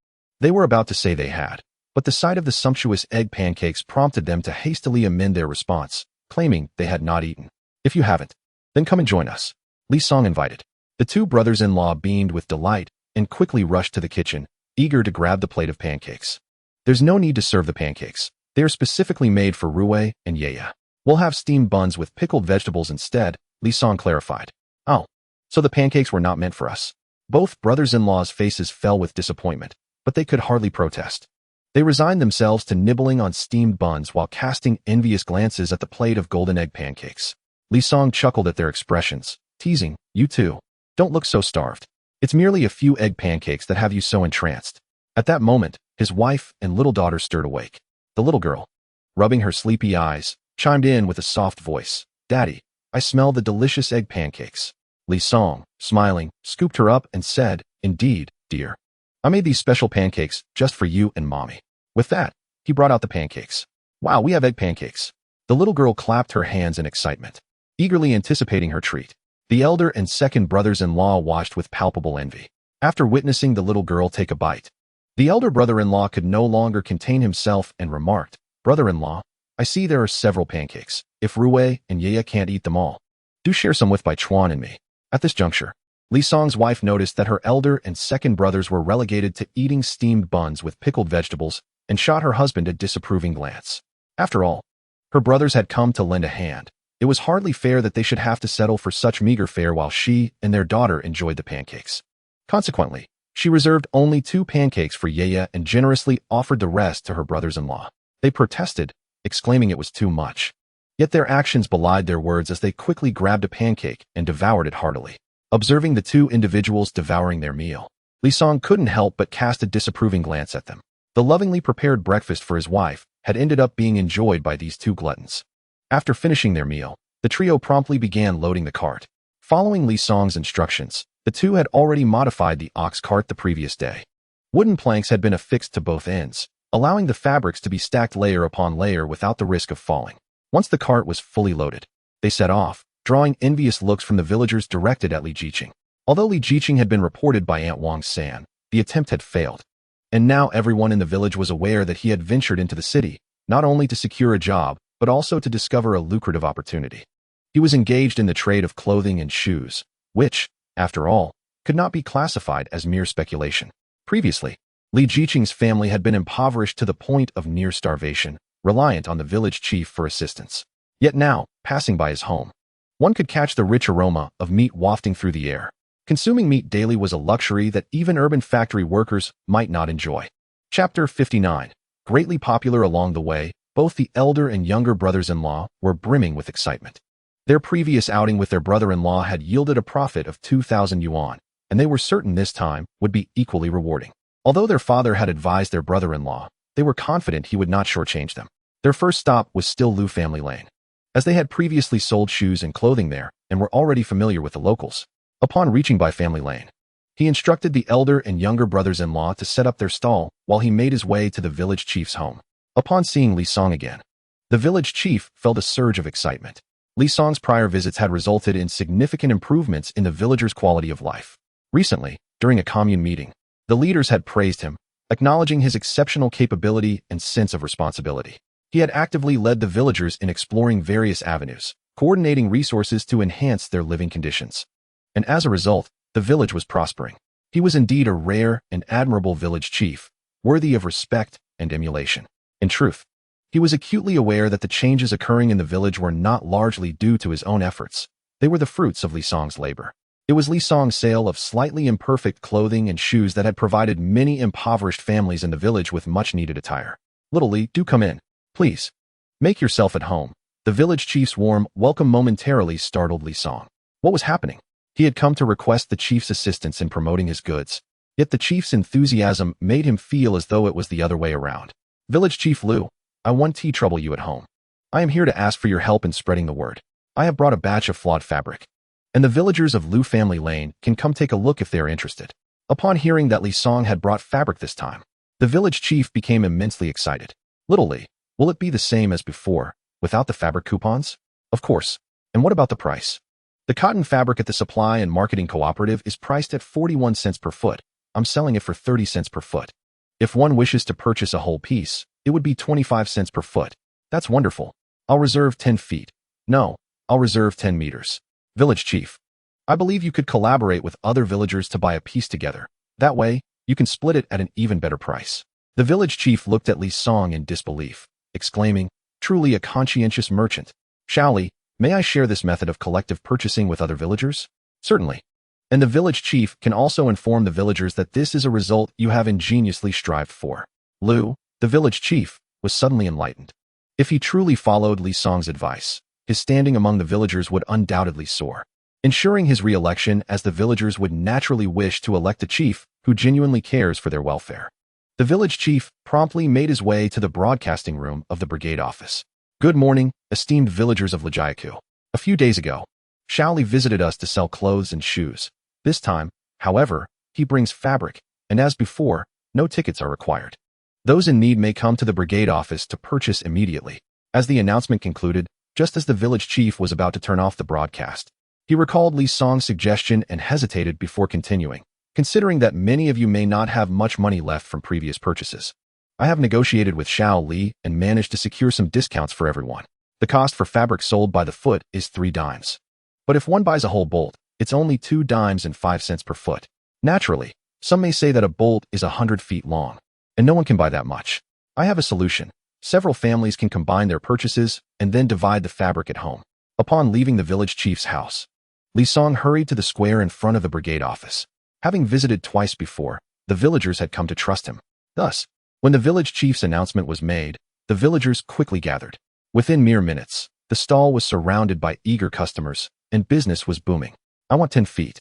They were about to say they had, but the sight of the sumptuous egg pancakes prompted them to hastily amend their response, claiming they had not eaten. "If you haven't, then come and join us," Li Song invited. The two brothers-in-law beamed with delight and quickly rushed to the kitchen, eager to grab the plate of pancakes. "There's no need to serve the pancakes. They are specifically made for Ruowei and Yaya. We'll have steamed buns with pickled vegetables instead," Li Song clarified. "Oh, so the pancakes were not meant for us." Both brothers-in-law's faces fell with disappointment, but they could hardly protest. They resigned themselves to nibbling on steamed buns while casting envious glances at the plate of golden egg pancakes. Li Song chuckled at their expressions, teasing, "You two, don't look so starved. It's merely a few egg pancakes that have you so entranced." At that moment, his wife and little daughter stirred awake. The little girl, rubbing her sleepy eyes, chimed in with a soft voice, "Daddy, I smell the delicious egg pancakes." Li Song, smiling, scooped her up and said, "Indeed, dear. I made these special pancakes just for you and Mommy." With that, he brought out the pancakes. "Wow, we have egg pancakes." The little girl clapped her hands in excitement, eagerly anticipating her treat. The elder and second brothers-in-law watched with palpable envy. After witnessing the little girl take a bite, the elder brother-in-law could no longer contain himself and remarked, "Brother-in-law, I see there are several pancakes. If Ruowei and Yaya can't eat them all, do share some with Bai Chuan and me." At this juncture, Li Song's wife noticed that her elder and second brothers were relegated to eating steamed buns with pickled vegetables and shot her husband a disapproving glance. After all, her brothers had come to lend a hand. It was hardly fair that they should have to settle for such meager fare while she and their daughter enjoyed the pancakes. Consequently, she reserved only 2 pancakes for Yaya and generously offered the rest to her brothers-in-law. They protested, exclaiming it was too much. Yet their actions belied their words as they quickly grabbed a pancake and devoured it heartily. Observing the 2 individuals devouring their meal, Li Song couldn't help but cast a disapproving glance at them. The lovingly prepared breakfast for his wife had ended up being enjoyed by these 2 gluttons. After finishing their meal, the trio promptly began loading the cart. Following Li Song's instructions, the 2 had already modified the ox cart the previous day. Wooden planks had been affixed to both ends, allowing the fabrics to be stacked layer upon layer without the risk of falling. Once the cart was fully loaded, they set off, drawing envious looks from the villagers directed at Li Jiqing. Although Li Jiqing had been reported by Aunt Wang San, the attempt had failed. And now everyone in the village was aware that he had ventured into the city, not only to secure a job, but also to discover a lucrative opportunity. He was engaged in the trade of clothing and shoes, which, after all, could not be classified as mere speculation. Previously, Li Jiqing's family had been impoverished to the point of near starvation, reliant on the village chief for assistance. Yet now, passing by his home, one could catch the rich aroma of meat wafting through the air. Consuming meat daily was a luxury that even urban factory workers might not enjoy. Chapter 59. Greatly popular along the way, both the elder and younger brothers-in-law were brimming with excitement. Their previous outing with their brother-in-law had yielded a profit of 2,000 yuan, and they were certain this time would be equally rewarding. Although their father had advised their brother-in-law, they were confident he would not shortchange them. Their first stop was still Lu Family Lane, as they had previously sold shoes and clothing there and were already familiar with the locals. Upon reaching Bai Family Lane, he instructed the elder and younger brothers-in-law to set up their stall while he made his way to the village chief's home. Upon seeing Li Song again, the village chief felt a surge of excitement. Li Song's prior visits had resulted in significant improvements in the villagers' quality of life. Recently, during a commune meeting, the leaders had praised him, acknowledging his exceptional capability and sense of responsibility. He had actively led the villagers in exploring various avenues, coordinating resources to enhance their living conditions. And as a result, the village was prospering. He was indeed a rare and admirable village chief, worthy of respect and emulation. In truth, he was acutely aware that the changes occurring in the village were not largely due to his own efforts. They were the fruits of Li Song's labor. It was Li Song's sale of slightly imperfect clothing and shoes that had provided many impoverished families in the village with much-needed attire. "Little Li, do come in. Please. Make yourself at home." The village chief's warm welcome momentarily startled Li Song. What was happening? He had come to request the chief's assistance in promoting his goods, yet the chief's enthusiasm made him feel as though it was the other way around. "Village Chief Lu, I want to trouble you at home. I am here to ask for your help in spreading the word. I have brought a batch of flawed fabric, and the villagers of Lu Family Lane can come take a look if they are interested." Upon hearing that Li Song had brought fabric this time, the village chief became immensely excited. "Little Li, will it be the same as before, without the fabric coupons?" "Of course. And what about the price?" "The cotton fabric at the Supply and Marketing Cooperative is priced at 41 cents per foot. I'm selling it for 30 cents per foot. If one wishes to purchase a whole piece, it would be 25 cents per foot." "That's wonderful. I'll reserve 10 feet. No, I'll reserve 10 meters. Village Chief, I believe you could collaborate with other villagers to buy a piece together. That way, you can split it at an even better price." The village chief looked at Li Song in disbelief, exclaiming, "Truly a conscientious merchant. Xiao Li, may I share this method of collective purchasing with other villagers?" "Certainly. And the village chief can also inform the villagers that this is a result you have ingeniously strived for." Lu, the village chief, was suddenly enlightened. If he truly followed Li Song's advice, his standing among the villagers would undoubtedly soar, ensuring his re-election, as the villagers would naturally wish to elect a chief who genuinely cares for their welfare. The village chief promptly made his way to the broadcasting room of the brigade office. "Good morning, esteemed villagers of Lijiaku. A few days ago, Xiao Li visited us to sell clothes and shoes. This time, however, he brings fabric, and as before, no tickets are required. Those in need may come to the brigade office to purchase immediately." As the announcement concluded, just as the village chief was about to turn off the broadcast, he recalled Li Song's suggestion and hesitated before continuing. "Considering that many of you may not have much money left from previous purchases, I have negotiated with Xiao Li and managed to secure some discounts for everyone. The cost for fabric sold by the foot is 3 dimes. But if one buys a whole bolt, it's only 2 dimes and 5 cents per foot. Naturally, some may say that a bolt is 100 feet long, and no one can buy that much. I have a solution. Several families can combine their purchases and then divide the fabric at home." Upon leaving the village chief's house, Li Song hurried to the square in front of the brigade office. Having visited twice before, the villagers had come to trust him. Thus, when the village chief's announcement was made, the villagers quickly gathered. Within mere minutes, the stall was surrounded by eager customers, and business was booming. "I want 10 feet.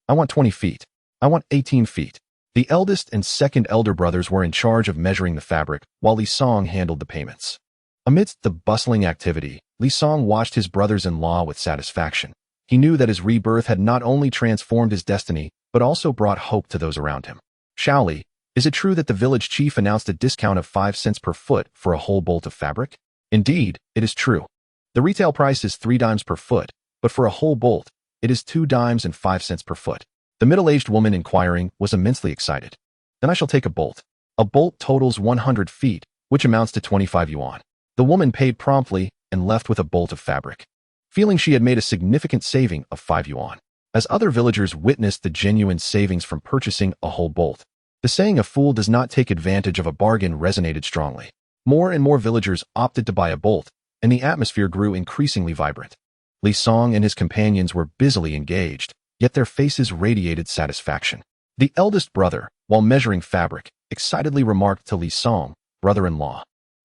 I want 20 feet. I want 18 feet. The eldest and second elder brothers were in charge of measuring the fabric, while Li Song handled the payments. Amidst the bustling activity, Li Song watched his brothers-in-law with satisfaction. He knew that his rebirth had not only transformed his destiny, but also brought hope to those around him. "Xiao Li, is it true that the village chief announced a discount of 5 cents per foot for a whole bolt of fabric?" "Indeed, it is true. The retail price is 3 dimes per foot, but for a whole bolt, it is 2 dimes and 5 cents per foot." The middle-aged woman inquiring was immensely excited. "Then I shall take a bolt. A bolt totals 100 feet, which amounts to 25 yuan. The woman paid promptly and left with a bolt of fabric, feeling she had made a significant saving of 5 yuan. As other villagers witnessed the genuine savings from purchasing a whole bolt, the saying "a fool does not take advantage of a bargain" resonated strongly. More and more villagers opted to buy a bolt, and the atmosphere grew increasingly vibrant. Li Song and his companions were busily engaged, yet their faces radiated satisfaction. The eldest brother, while measuring fabric, excitedly remarked to Li Song, brother-in-law,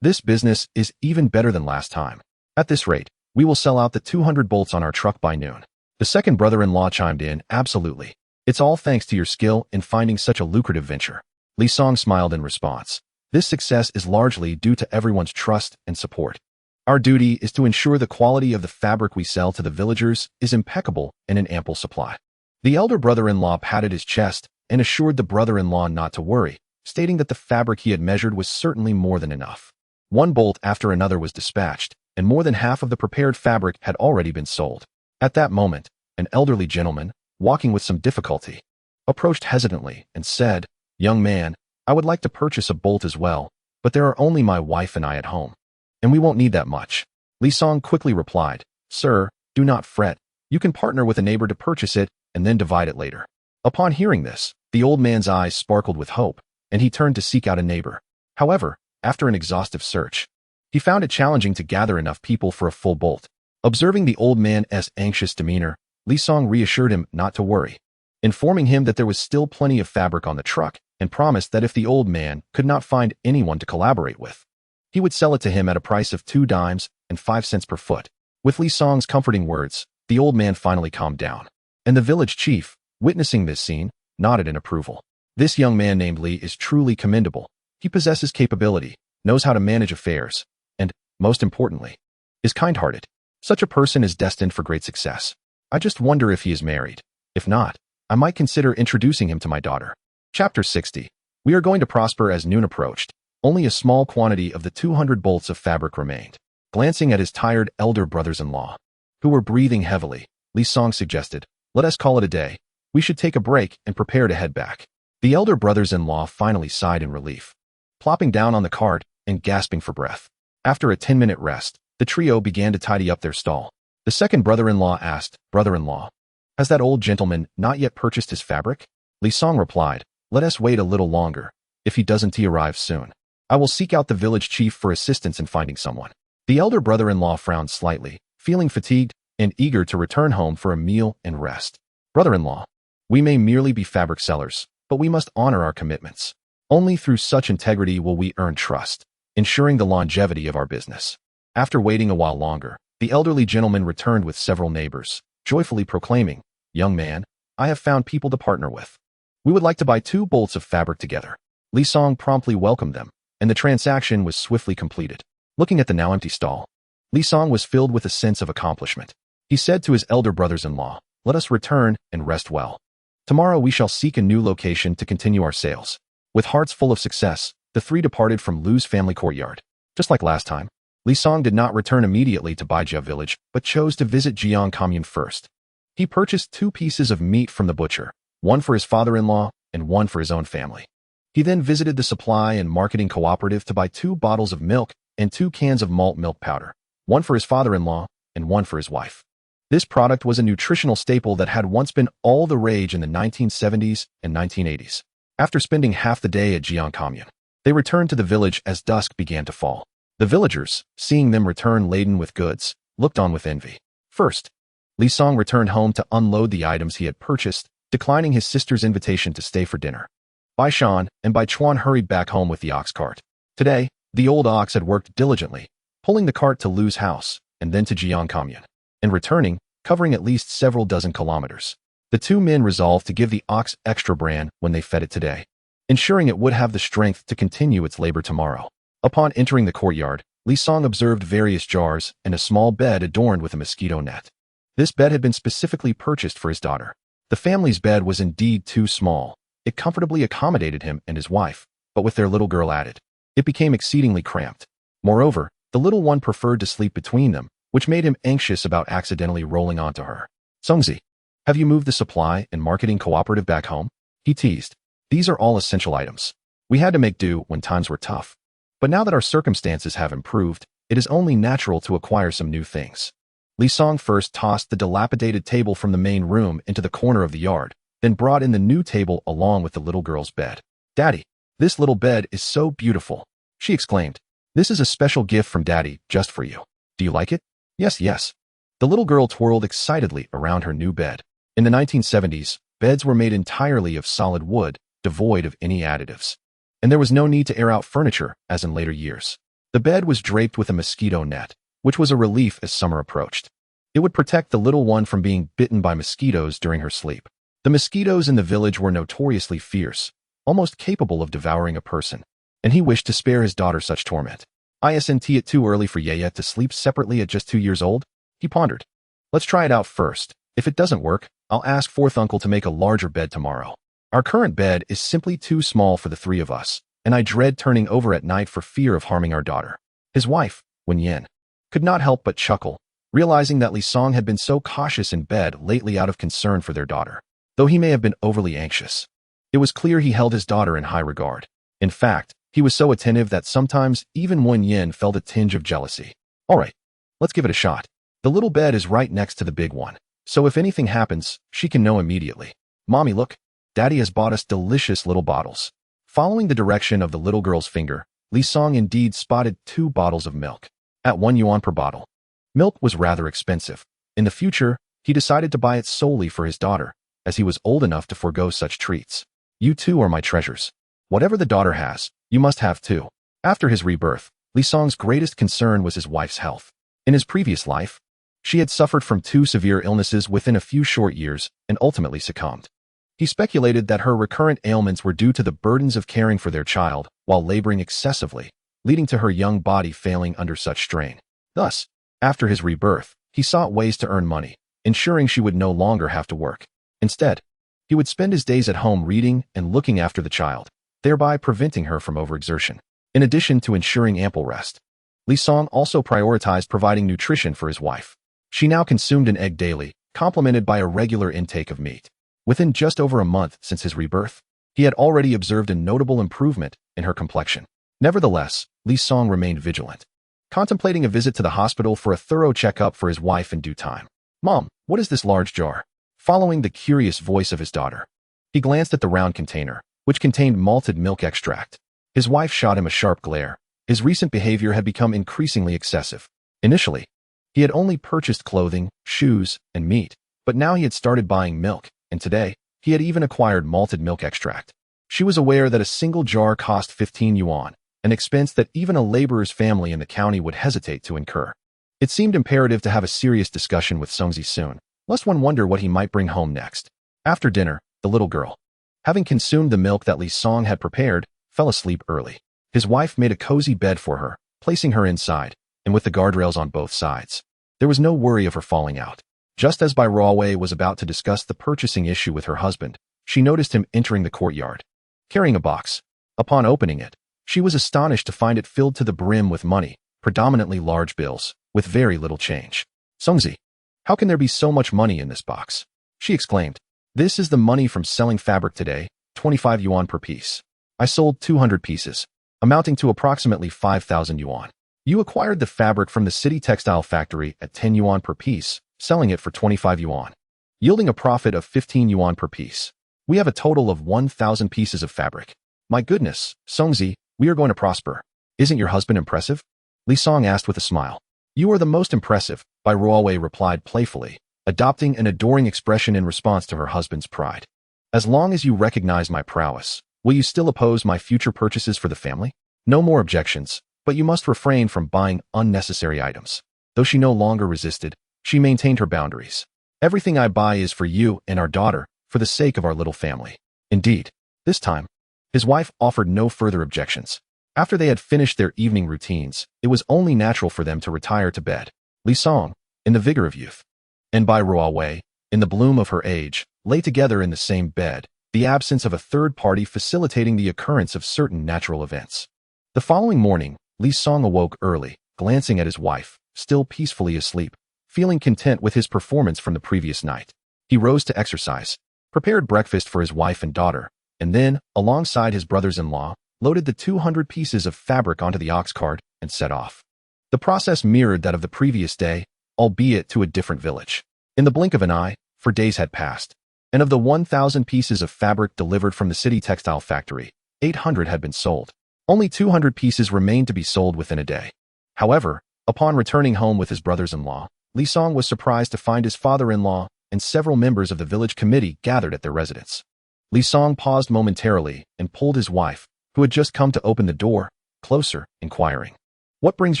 "This business is even better than last time. At this rate, we will sell out the 200 bolts on our truck by noon." The second brother-in-law chimed in, "Absolutely. It's all thanks to your skill in finding such a lucrative venture." Li Song smiled in response. "This success is largely due to everyone's trust and support. Our duty is to ensure the quality of the fabric we sell to the villagers is impeccable and in ample supply." The elder brother-in-law patted his chest and assured the brother-in-law not to worry, stating that the fabric he had measured was certainly more than enough. One bolt after another was dispatched, and more than half of the prepared fabric had already been sold. At that moment, an elderly gentleman, walking with some difficulty, approached hesitantly and said, "Young man, I would like to purchase a bolt as well, but there are only my wife and I at home, and we won't need that much." Li Song quickly replied, "Sir, do not fret. You can partner with a neighbor to purchase it and then divide it later." Upon hearing this, the old man's eyes sparkled with hope, and he turned to seek out a neighbor. However, after an exhaustive search, he found it challenging to gather enough people for a full bolt. Observing the old man's anxious demeanor, Li Song reassured him not to worry, informing him that there was still plenty of fabric on the truck, and promised that if the old man could not find anyone to collaborate with, he would sell it to him at a price of 2 dimes and 5 cents per foot. With Li Song's comforting words, the old man finally calmed down, and the village chief, witnessing this scene, nodded in approval. This young man named Li is truly commendable. He possesses capability, knows how to manage affairs, and, most importantly, is kind-hearted. Such a person is destined for great success. I just wonder if he is married. If not, I might consider introducing him to my daughter. Chapter 60. We are going to prosper. As noon approached, only a small quantity of the 200 bolts of fabric remained. Glancing at his tired elder brothers-in-law, who were breathing heavily, Li Song suggested, "Let us call it a day. We should take a break and prepare to head back." The elder brothers-in-law finally sighed in relief, plopping down on the cart and gasping for breath. After a 10-minute rest, the trio began to tidy up their stall. The second brother-in-law asked, "Brother-in-law, has that old gentleman not yet purchased his fabric?" Li Song replied, "Let us wait a little longer. If he doesn't arrive soon, I will seek out the village chief for assistance in finding someone." The elder brother-in-law frowned slightly, feeling fatigued and eager to return home for a meal and rest. "Brother-in-law, we may merely be fabric sellers, but we must honor our commitments. Only through such integrity will we earn trust, ensuring the longevity of our business." After waiting a while longer, the elderly gentleman returned with several neighbors, joyfully proclaiming, "Young man, I have found people to partner with. We would like to buy 2 bolts of fabric together." Li Song promptly welcomed them, and the transaction was swiftly completed. Looking at the now empty stall, Li Song was filled with a sense of accomplishment. He said to his elder brothers-in-law, "Let us return and rest well. Tomorrow we shall seek a new location to continue our sales." With hearts full of success, the 3 departed from Lu's family courtyard. Just like last time, Li Song did not return immediately to Baijia village, but chose to visit Jiang commune first. He purchased 2 pieces of meat from the butcher, one for his father-in-law and one for his own family. He then visited the supply and marketing cooperative to buy 2 bottles of milk and 2 cans of malt milk powder, one for his father-in-law and one for his wife. This product was a nutritional staple that had once been all the rage in the 1970s and 1980s. After spending half the day at Jiang commune, they returned to the village as dusk began to fall. The villagers, seeing them return laden with goods, looked on with envy. First, Li Song returned home to unload the items he had purchased, declining his sister's invitation to stay for dinner. Bai Shan and Bai Chuan hurried back home with the ox cart. Today, the old ox had worked diligently, pulling the cart to Lu's house and then to Jiang commune, and returning, covering at least several dozen kilometers. The 2 men resolved to give the ox extra bran when they fed it today, ensuring it would have the strength to continue its labor tomorrow. Upon entering the courtyard, Li Song observed various jars and a small bed adorned with a mosquito net. This bed had been specifically purchased for his daughter. The family's bed was indeed too small. It comfortably accommodated him and his wife, but with their little girl added, it became exceedingly cramped. Moreover, the little one preferred to sleep between them, which made him anxious about accidentally rolling onto her. "Songzi, have you moved the supply and marketing cooperative back home?" he teased. "These are all essential items. We had to make do when times were tough. But now that our circumstances have improved, it is only natural to acquire some new things. Li Song first tossed the dilapidated table from the main room into the corner of the yard, then brought in the new table along with the little girl's bed. "Daddy, this little bed is so beautiful," she exclaimed. "This is a special gift from Daddy just for you. Do you like it?" "Yes, yes." The little girl twirled excitedly around her new bed. In the 1970s, beds were made entirely of solid wood, devoid of any additives. And there was no need to air out furniture, as in later years. The bed was draped with a mosquito net, which was a relief as summer approached. It would protect the little one from being bitten by mosquitoes during her sleep. The mosquitoes in the village were notoriously fierce, almost capable of devouring a person, and he wished to spare his daughter such torment. "Isn't it too early for Yaya to sleep separately at just 2 years old?" he pondered. "Let's try it out first. If it doesn't work, I'll ask fourth uncle to make a larger bed tomorrow. Our current bed is simply too small for the 3 of us, and I dread turning over at night for fear of harming our daughter." His wife, Wen Yin, could not help but chuckle, realizing that Li Song had been so cautious in bed lately out of concern for their daughter. Though he may have been overly anxious, it was clear he held his daughter in high regard. In fact, he was so attentive that sometimes even Wen Yin felt a tinge of jealousy. "All right, let's give it a shot. The little bed is right next to the big one, so if anything happens, she can know immediately. Mommy, look, Daddy has bought us delicious little bottles." Following the direction of the little girl's finger, Li Song indeed spotted 2 bottles of milk, at 1 yuan per bottle. Milk was rather expensive. In the future, he decided to buy it solely for his daughter, as he was old enough to forego such treats. "You two are my treasures. Whatever the daughter has, you must have too." After his rebirth, Li Song's greatest concern was his wife's health. In his previous life, she had suffered from 2 severe illnesses within a few short years and ultimately succumbed. He speculated that her recurrent ailments were due to the burdens of caring for their child while laboring excessively, leading to her young body failing under such strain. Thus, after his rebirth, he sought ways to earn money, ensuring she would no longer have to work. Instead, he would spend his days at home reading and looking after the child, thereby preventing her from overexertion. In addition to ensuring ample rest, Li Song also prioritized providing nutrition for his wife. She now consumed an egg daily, complemented by a regular intake of meat. Within just over a month since his rebirth, he had already observed a notable improvement in her complexion. Nevertheless, Li Song remained vigilant, contemplating a visit to the hospital for a thorough checkup for his wife in due time. "Mom, what is this large jar?" Following the curious voice of his daughter, he glanced at the round container, which contained malted milk extract. His wife shot him a sharp glare. His recent behavior had become increasingly excessive. Initially, he had only purchased clothing, shoes, and meat, but now he had started buying milk, and today, he had even acquired malted milk extract. She was aware that a single jar cost 15 yuan, an expense that even a laborer's family in the county would hesitate to incur. It seemed imperative to have a serious discussion with Songzi soon, lest one wonder what he might bring home next. After dinner, the little girl, having consumed the milk that Li Song had prepared, fell asleep early. His wife made a cozy bed for her, placing her inside, and with the guardrails on both sides. There was no worry of her falling out. Just as Bai Ruowei was about to discuss the purchasing issue with her husband, she noticed him entering the courtyard, carrying a box. Upon opening it, she was astonished to find it filled to the brim with money, predominantly large bills, with very little change. "Songzi, how can there be so much money in this box?" she exclaimed. "This is the money from selling fabric today, 25 yuan per piece. I sold 200 pieces, amounting to approximately 5,000 yuan. You acquired the fabric from the city textile factory at 10 yuan per piece, selling it for 25 yuan, yielding a profit of 15 yuan per piece. We have a total of 1,000 pieces of fabric. My goodness, Songzi, we are going to prosper. Isn't your husband impressive?" Li Song asked with a smile. "You are the most impressive," Bai Ruowei replied playfully, adopting an adoring expression in response to her husband's pride. "As long as you recognize my prowess, will you still oppose my future purchases for the family?" "No more objections, but you must refrain from buying unnecessary items." Though she no longer resisted, she maintained her boundaries. "Everything I buy is for you and our daughter, for the sake of our little family." Indeed, this time, his wife offered no further objections. After they had finished their evening routines, it was only natural for them to retire to bed. Li Song, in the vigor of youth, and Bai Ruowei, in the bloom of her age, lay together in the same bed, the absence of a third party facilitating the occurrence of certain natural events. The following morning, Li Song awoke early, glancing at his wife, still peacefully asleep, feeling content with his performance from the previous night. He rose to exercise, prepared breakfast for his wife and daughter, and then, alongside his brothers-in-law, loaded the 200 pieces of fabric onto the ox cart, and set off. The process mirrored that of the previous day, albeit to a different village. In the blink of an eye, for days had passed, and of the 1,000 pieces of fabric delivered from the city textile factory, 800 had been sold. Only 200 pieces remained to be sold within a day. However, upon returning home with his brothers-in-law, Li Song was surprised to find his father-in-law and several members of the village committee gathered at their residence. Li Song paused momentarily and pulled his wife, who had just come to open the door, closer, inquiring, "What brings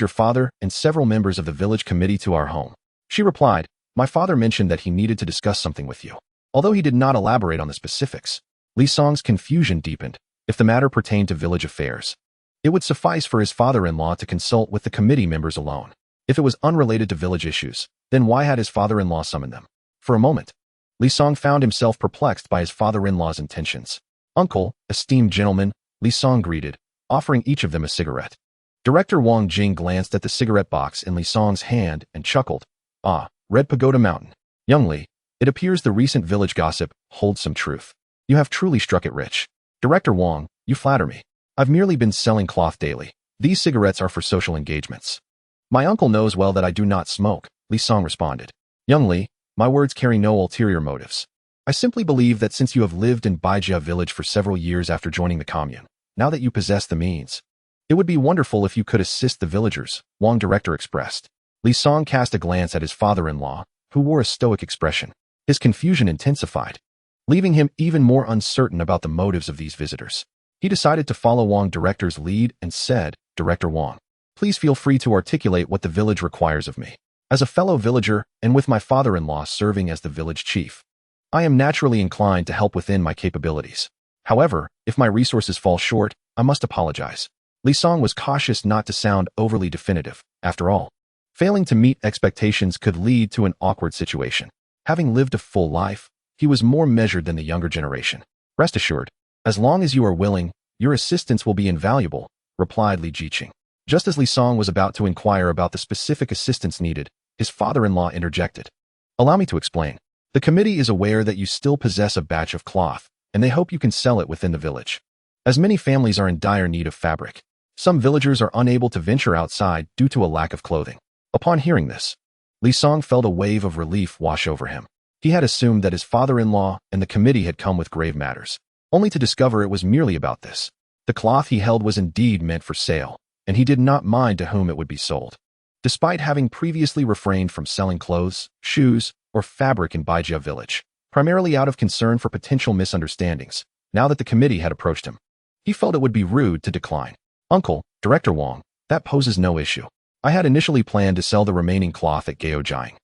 your father and several members of the village committee to our home?" She replied, "My father mentioned that he needed to discuss something with you." Although he did not elaborate on the specifics, Li Song's confusion deepened. If the matter pertained to village affairs, it would suffice for his father-in-law to consult with the committee members alone. If it was unrelated to village issues, then why had his father-in-law summoned them? For a moment, Li Song found himself perplexed by his father-in-law's intentions. "Uncle, esteemed gentlemen," Li Song greeted, offering each of them a cigarette. Director Wang Jing glanced at the cigarette box in Li Song's hand and chuckled. "Ah, Red Pagoda Mountain. Young Li, it appears the recent village gossip holds some truth. You have truly struck it rich." "Director Wang, you flatter me. I've merely been selling cloth daily. These cigarettes are for social engagements." "My uncle knows well that I do not smoke," Li Song responded. "Young Li, my words carry no ulterior motives. I simply believe that since you have lived in Baijia village for several years after joining the commune, now that you possess the means, it would be wonderful if you could assist the villagers," Wang Director expressed. Li Song cast a glance at his father-in-law, who wore a stoic expression. His confusion intensified, leaving him even more uncertain about the motives of these visitors. He decided to follow Wang Director's lead and said, "Director Wang, please feel free to articulate what the village requires of me. As a fellow villager, and with my father-in-law serving as the village chief, I am naturally inclined to help within my capabilities. However, if my resources fall short, I must apologize." Li Song was cautious not to sound overly definitive. After all, failing to meet expectations could lead to an awkward situation. Having lived a full life, he was more measured than the younger generation. "Rest assured, as long as you are willing, your assistance will be invaluable," replied Li Jiqing. Just as Li Song was about to inquire about the specific assistance needed, his father-in-law interjected. "Allow me to explain. The committee is aware that you still possess a batch of cloth, and they hope you can sell it within the village. As many families are in dire need of fabric, some villagers are unable to venture outside due to a lack of clothing." Upon hearing this, Li Song felt a wave of relief wash over him. He had assumed that his father-in-law and the committee had come with grave matters, only to discover it was merely about this. The cloth he held was indeed meant for sale, and he did not mind to whom it would be sold. Despite having previously refrained from selling clothes, shoes, or fabric in Baijia village, primarily out of concern for potential misunderstandings, now that the committee had approached him, he felt it would be rude to decline. "Uncle, Director Wang, that poses no issue. I had initially planned to sell the remaining cloth at Gaojiang,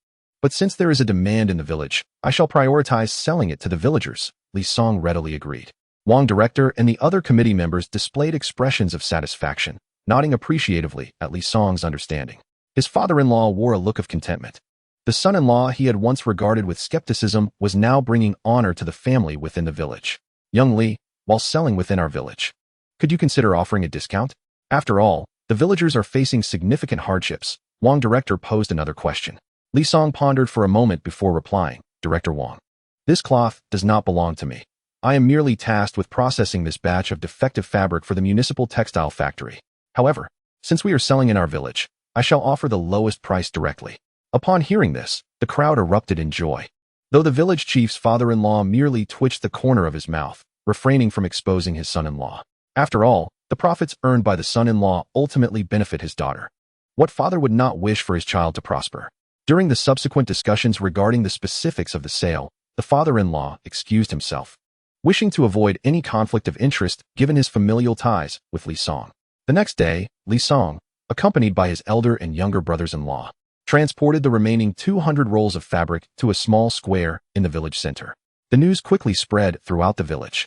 but since there is a demand in the village, I shall prioritize selling it to the villagers," Li Song readily agreed. Wang Director and the other committee members displayed expressions of satisfaction, nodding appreciatively at Li Song's understanding. His father-in-law wore a look of contentment. The son-in-law he had once regarded with skepticism was now bringing honor to the family within the village. "Young Li, while selling within our village, could you consider offering a discount? After all, the villagers are facing significant hardships." Wang Director posed another question. Li Song pondered for a moment before replying, "Director Wang, this cloth does not belong to me. I am merely tasked with processing this batch of defective fabric for the municipal textile factory. However, since we are selling in our village, I shall offer the lowest price directly." Upon hearing this, the crowd erupted in joy. Though the village chief's father-in-law merely twitched the corner of his mouth, refraining from exposing his son-in-law. After all, the profits earned by the son-in-law ultimately benefit his daughter. What father would not wish for his child to prosper? During the subsequent discussions regarding the specifics of the sale, the father-in-law excused himself, wishing to avoid any conflict of interest given his familial ties with Li Song. The next day, Li Song, accompanied by his elder and younger brothers-in-law, transported the remaining 200 rolls of fabric to a small square in the village center. The news quickly spread throughout the village.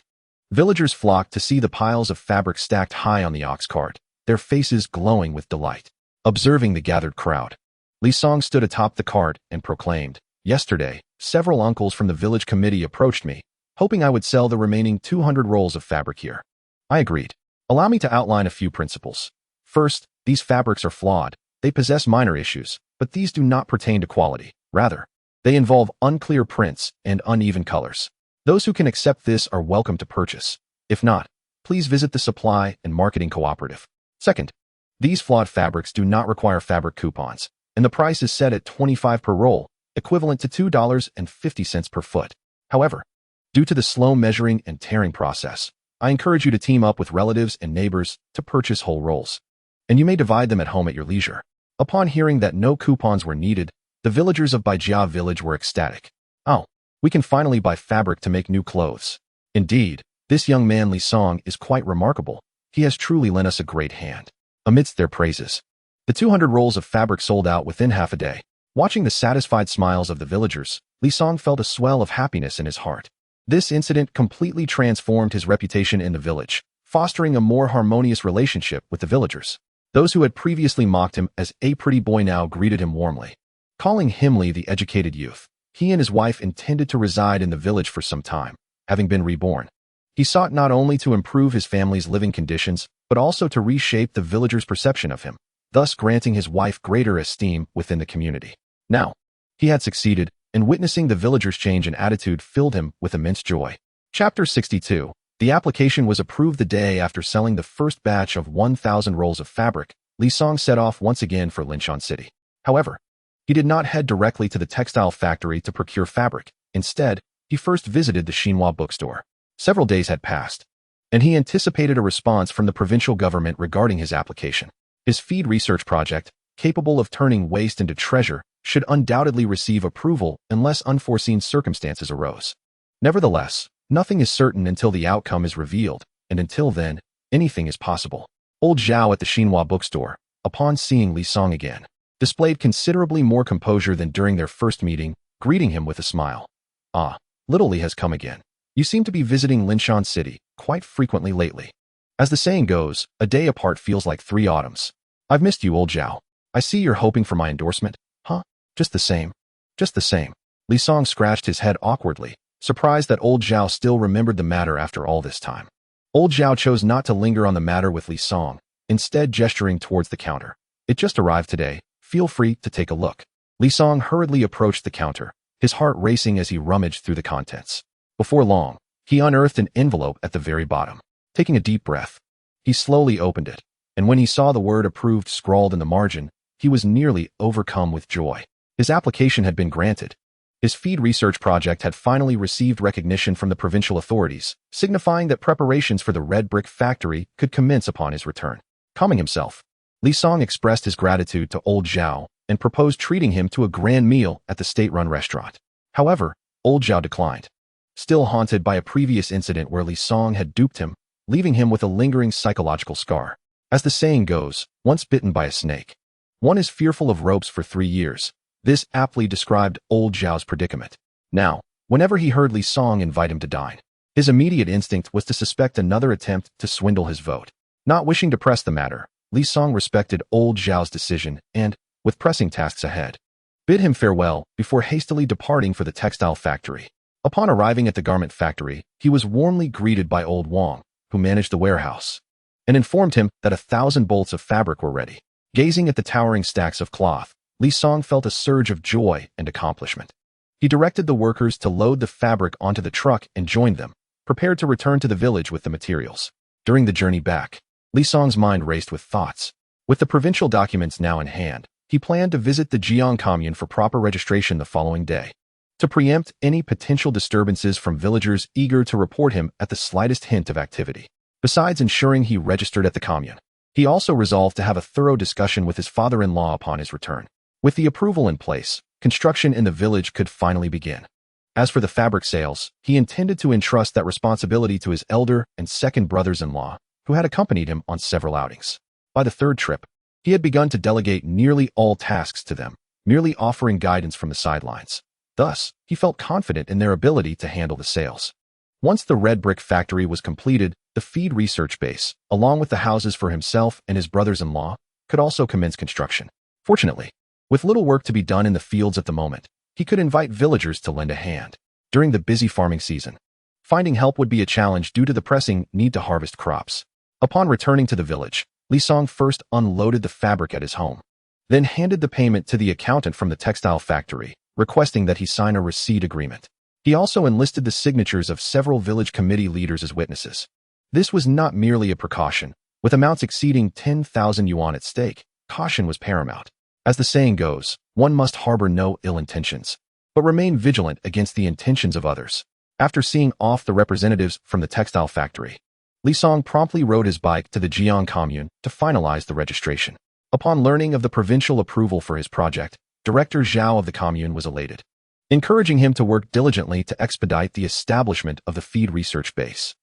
Villagers flocked to see the piles of fabric stacked high on the ox cart, their faces glowing with delight. Observing the gathered crowd, Li Song stood atop the cart and proclaimed, "Yesterday, several uncles from the village committee approached me, hoping I would sell the remaining 200 rolls of fabric here. I agreed. Allow me to outline a few principles. First, these fabrics are flawed. They possess minor issues, but these do not pertain to quality. Rather, they involve unclear prints and uneven colors. Those who can accept this are welcome to purchase. If not, please visit the supply and marketing cooperative. Second, these flawed fabrics do not require fabric coupons, and the price is set at $25 per roll, equivalent to $2.50 per foot. However, due to the slow measuring and tearing process, I encourage you to team up with relatives and neighbors to purchase whole rolls, and you may divide them at home at your leisure. Upon hearing that no coupons were needed, the villagers of Bai Ruowei village were ecstatic. Oh, we can finally buy fabric to make new clothes. Indeed, this young man Li Song is quite remarkable. He has truly lent us a great hand. Amidst their praises, the 200 rolls of fabric sold out within half a day. Watching the satisfied smiles of the villagers, Li Song felt a swell of happiness in his heart. This incident completely transformed his reputation in the village, fostering a more harmonious relationship with the villagers. Those who had previously mocked him as a pretty boy now greeted him warmly. Calling him Li the educated youth, he and his wife intended to reside in the village for some time, having been reborn. He sought not only to improve his family's living conditions, but also to reshape the villagers' perception of him, thus granting his wife greater esteem within the community. Now, he had succeeded, and witnessing the villagers' change in attitude filled him with immense joy. Chapter 62. The application was approved the day after selling the first batch of 1,000 rolls of fabric. Li Song set off once again for Linshan City. However, he did not head directly to the textile factory to procure fabric. Instead, he first visited the Xinhua bookstore. Several days had passed, and he anticipated a response from the provincial government regarding his application. His feed research project, capable of turning waste into treasure, should undoubtedly receive approval unless unforeseen circumstances arose. Nevertheless, nothing is certain until the outcome is revealed, and until then, anything is possible. Old Zhao at the Xinhua bookstore, upon seeing Li Song again, displayed considerably more composure than during their first meeting, greeting him with a smile. Ah, little Li has come again. You seem to be visiting Linshan City quite frequently lately. As the saying goes, a day apart feels like 3 autumns. I've missed you, old Zhao. I see you're hoping for my endorsement. Huh? Just the same. Just the same. Li Song scratched his head awkwardly, surprised that old Zhao still remembered the matter after all this time. Old Zhao chose not to linger on the matter with Li Song, instead gesturing towards the counter. It just arrived today. Feel free to take a look. Li Song hurriedly approached the counter, his heart racing as he rummaged through the contents. Before long, he unearthed an envelope at the very bottom. Taking a deep breath, he slowly opened it, and when he saw the word approved scrawled in the margin, he was nearly overcome with joy. His application had been granted. His feed research project had finally received recognition from the provincial authorities, signifying that preparations for the red brick factory could commence upon his return. Calming himself, Li Song expressed his gratitude to old Zhao and proposed treating him to a grand meal at the state-run restaurant. However, old Zhao declined, still haunted by a previous incident where Li Song had duped him, leaving him with a lingering psychological scar. As the saying goes, once bitten by a snake, one is fearful of ropes for 3 years. This aptly described old Zhao's predicament. Now, whenever he heard Li Song invite him to dine, his immediate instinct was to suspect another attempt to swindle his vote. Not wishing to press the matter, Li Song respected old Zhao's decision and, with pressing tasks ahead, bid him farewell before hastily departing for the textile factory. Upon arriving at the garment factory, he was warmly greeted by old Wang, who managed the warehouse, and informed him that 1,000 bolts of fabric were ready. Gazing at the towering stacks of cloth, Li Song felt a surge of joy and accomplishment. He directed the workers to load the fabric onto the truck and joined them, prepared to return to the village with the materials. During the journey back, Li Song's mind raced with thoughts. With the provincial documents now in hand, he planned to visit the Jiang commune for proper registration the following day, to preempt any potential disturbances from villagers eager to report him at the slightest hint of activity. Besides ensuring he registered at the commune, he also resolved to have a thorough discussion with his father-in-law upon his return. With the approval in place, construction in the village could finally begin. As for the fabric sales, he intended to entrust that responsibility to his elder and second brothers-in-law, who had accompanied him on several outings. By the third trip, he had begun to delegate nearly all tasks to them, merely offering guidance from the sidelines. Thus, he felt confident in their ability to handle the sales. Once the red brick factory was completed, the feed research base, along with the houses for himself and his brothers-in-law, could also commence construction. Fortunately, with little work to be done in the fields at the moment, he could invite villagers to lend a hand. During the busy farming season, finding help would be a challenge due to the pressing need to harvest crops. Upon returning to the village, Li Song first unloaded the fabric at his home, then handed the payment to the accountant from the textile factory, requesting that he sign a receipt agreement. He also enlisted the signatures of several village committee leaders as witnesses. This was not merely a precaution. With amounts exceeding 10,000 yuan at stake, caution was paramount. As the saying goes, one must harbor no ill intentions, but remain vigilant against the intentions of others. After seeing off the representatives from the textile factory, Li Song promptly rode his bike to the Jiang commune to finalize the registration. Upon learning of the provincial approval for his project, Director Zhao of the commune was elated, encouraging him to work diligently to expedite the establishment of the feed research base.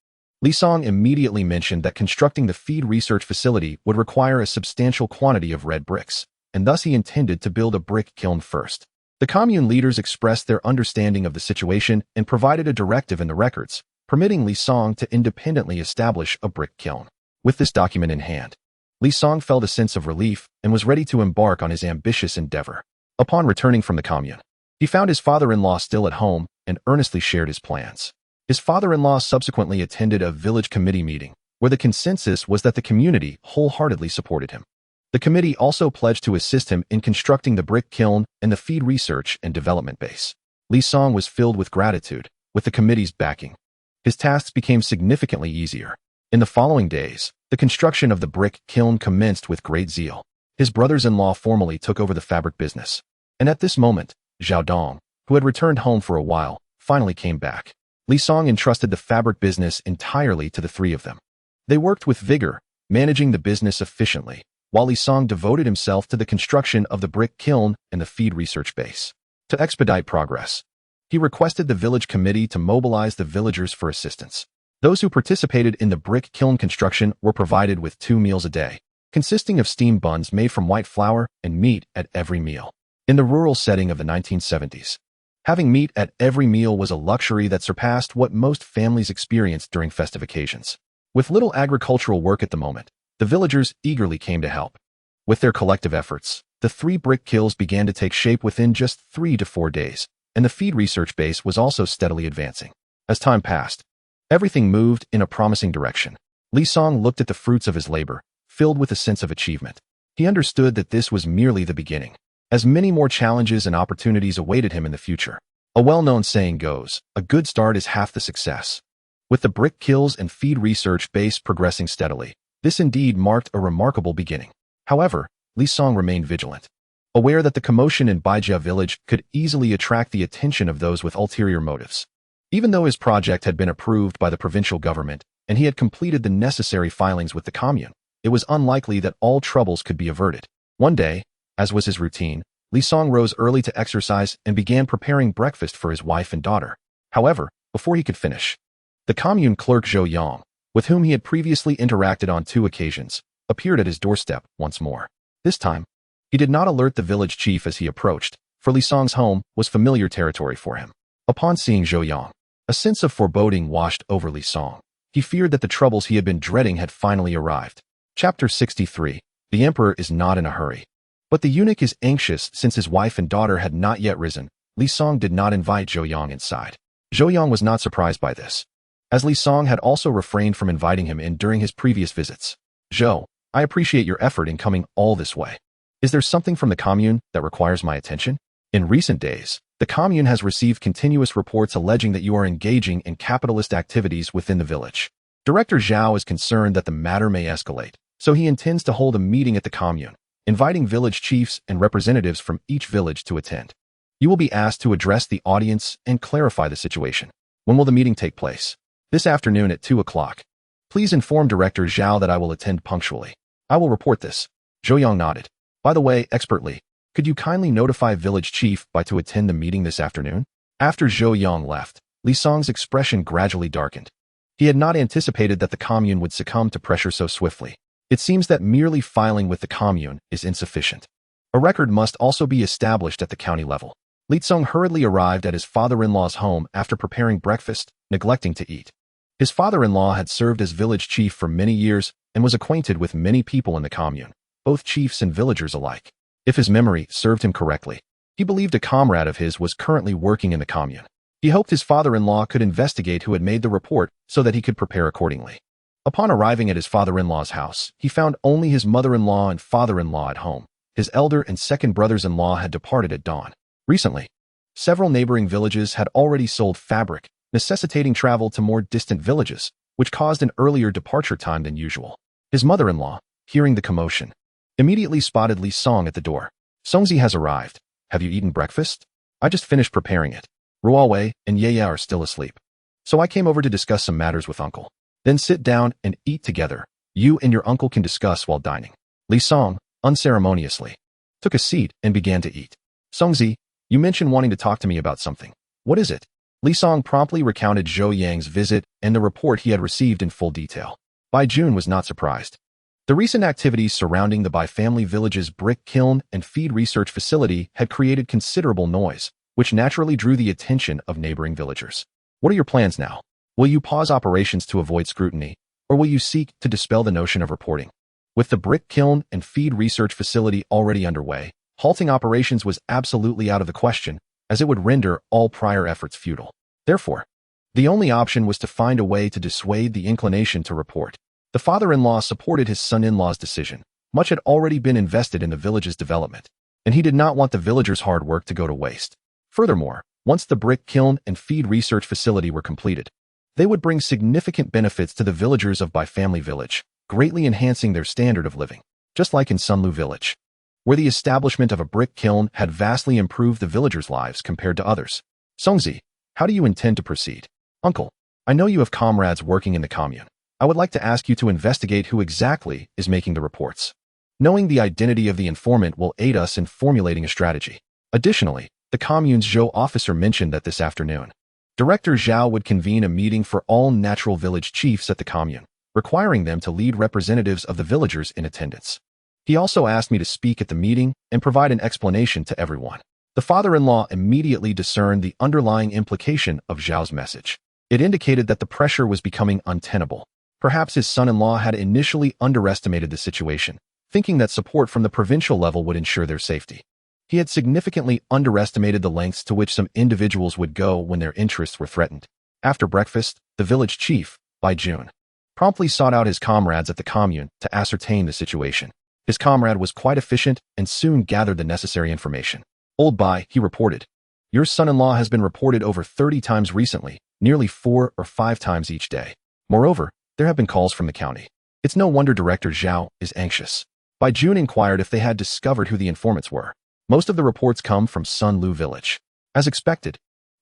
Li Song immediately mentioned that constructing the feed research facility would require a substantial quantity of red bricks, and thus he intended to build a brick kiln first. The commune leaders expressed their understanding of the situation and provided a directive in the records, permitting Li Song to independently establish a brick kiln. With this document in hand, Li Song felt a sense of relief and was ready to embark on his ambitious endeavor. Upon returning from the commune, he found his father-in-law still at home and earnestly shared his plans. His father-in-law subsequently attended a village committee meeting, where the consensus was that the community wholeheartedly supported him. The committee also pledged to assist him in constructing the brick kiln and the feed research and development base. Li Song was filled with gratitude, with the committee's backing. His tasks became significantly easier. In the following days, the construction of the brick kiln commenced with great zeal. His brothers-in-law formally took over the fabric business. And at this moment, Zhao Dong, who had returned home for a while, finally came back. Li Song entrusted the fabric business entirely to the three of them. They worked with vigor, managing the business efficiently, while Li Song devoted himself to the construction of the brick kiln and the feed research base. To expedite progress, he requested the village committee to mobilize the villagers for assistance. Those who participated in the brick kiln construction were provided with 2 meals a day, consisting of steamed buns made from white flour and meat at every meal. In the rural setting of the 1970s, having meat at every meal was a luxury that surpassed what most families experienced during festive occasions. With little agricultural work at the moment, the villagers eagerly came to help. With their collective efforts, the 3 brick kilns began to take shape within just 3 to 4 days, and the feed research base was also steadily advancing. As time passed, everything moved in a promising direction. Li Song looked at the fruits of his labor, filled with a sense of achievement. He understood that this was merely the beginning, as many more challenges and opportunities awaited him in the future. A well-known saying goes, a good start is half the success. With the brick kilns and feed research base progressing steadily, this indeed marked a remarkable beginning. However, Li Song remained vigilant, aware that the commotion in Baijia village could easily attract the attention of those with ulterior motives. Even though his project had been approved by the provincial government and he had completed the necessary filings with the commune, it was unlikely that all troubles could be averted. One day, as was his routine, Li Song rose early to exercise and began preparing breakfast for his wife and daughter. However, before he could finish, the commune clerk Zhou Yang, with whom he had previously interacted on 2 occasions, appeared at his doorstep once more. This time, he did not alert the village chief as he approached, for Li Song's home was familiar territory for him. Upon seeing Zhou Yang, a sense of foreboding washed over Li Song. He feared that the troubles he had been dreading had finally arrived. Chapter 63. The emperor is not in a hurry. But the eunuch is anxious since his wife and daughter had not yet risen. Li Song did not invite Zhou Yang inside. Zhou Yang was not surprised by this, as Li Song had also refrained from inviting him in during his previous visits. Zhou, I appreciate your effort in coming all this way. Is there something from the commune that requires my attention? In recent days, the commune has received continuous reports alleging that you are engaging in capitalist activities within the village. Director Zhao is concerned that the matter may escalate, so he intends to hold a meeting at the commune, inviting village chiefs and representatives from each village to attend. You will be asked to address the audience and clarify the situation. When will the meeting take place? This afternoon at 2 o'clock. Please inform Director Zhao that I will attend punctually. I will report this. Zhou Yang nodded. By the way, expertly, could you kindly notify village chief Bai to attend the meeting this afternoon? After Zhou Yang left, Li Song's expression gradually darkened. He had not anticipated that the commune would succumb to pressure so swiftly. It seems that merely filing with the commune is insufficient. A record must also be established at the county level. Li Song hurriedly arrived at his father-in-law's home after preparing breakfast, neglecting to eat. His father-in-law had served as village chief for many years and was acquainted with many people in the commune, both chiefs and villagers alike. If his memory served him correctly, he believed a comrade of his was currently working in the commune. He hoped his father-in-law could investigate who had made the report so that he could prepare accordingly. Upon arriving at his father-in-law's house, he found only his mother-in-law and father-in-law at home. His elder and second brothers-in-law had departed at dawn. Recently, several neighboring villages had already sold fabric, necessitating travel to more distant villages, which caused an earlier departure time than usual. His mother-in-law, hearing the commotion, immediately spotted Li Song at the door. "Songzi has arrived. Have you eaten breakfast? I just finished preparing it. Ruowei and Ye are still asleep. So I came over to discuss some matters with uncle. Then sit down and eat together. You and your uncle can discuss while dining." Li Song, unceremoniously, took a seat and began to eat. "Songzi, you mentioned wanting to talk to me about something. What is it?" Li Song promptly recounted Zhou Yang's visit and the report he had received in full detail. Bai Jun was not surprised. The recent activities surrounding the Bai family village's brick kiln and feed research facility had created considerable noise, which naturally drew the attention of neighboring villagers. "What are your plans now? Will you pause operations to avoid scrutiny, or will you seek to dispel the notion of reporting?" With the brick kiln and feed research facility already underway, halting operations was absolutely out of the question, as it would render all prior efforts futile. Therefore, the only option was to find a way to dissuade the inclination to report. The father-in-law supported his son-in-law's decision. Much had already been invested in the village's development, and he did not want the villagers' hard work to go to waste. Furthermore, once the brick kiln and feed research facility were completed, they would bring significant benefits to the villagers of Bai Family Village, greatly enhancing their standard of living, just like in Sunlu Village, where the establishment of a brick kiln had vastly improved the villagers' lives compared to others. "Songzi, how do you intend to proceed?" "Uncle, I know you have comrades working in the commune. I would like to ask you to investigate who exactly is making the reports. Knowing the identity of the informant will aid us in formulating a strategy." Additionally, the commune's Zhou officer mentioned that this afternoon, Director Zhao would convene a meeting for all natural village chiefs at the commune, requiring them to lead representatives of the villagers in attendance. He also asked me to speak at the meeting and provide an explanation to everyone. The father-in-law immediately discerned the underlying implication of Zhao's message. It indicated that the pressure was becoming untenable. Perhaps his son-in-law had initially underestimated the situation, thinking that support from the provincial level would ensure their safety. He had significantly underestimated the lengths to which some individuals would go when their interests were threatened. After breakfast, the village chief, Bai Jun, promptly sought out his comrades at the commune to ascertain the situation. His comrade was quite efficient and soon gathered the necessary information. "Old Bai," he reported, "your son-in-law has been reported over 30 times recently, nearly 4 or 5 times each day. Moreover, there have been calls from the county. It's no wonder Director Zhao is anxious." Bai Jun inquired if they had discovered who the informants were. "Most of the reports come from Sunlu Village." As expected,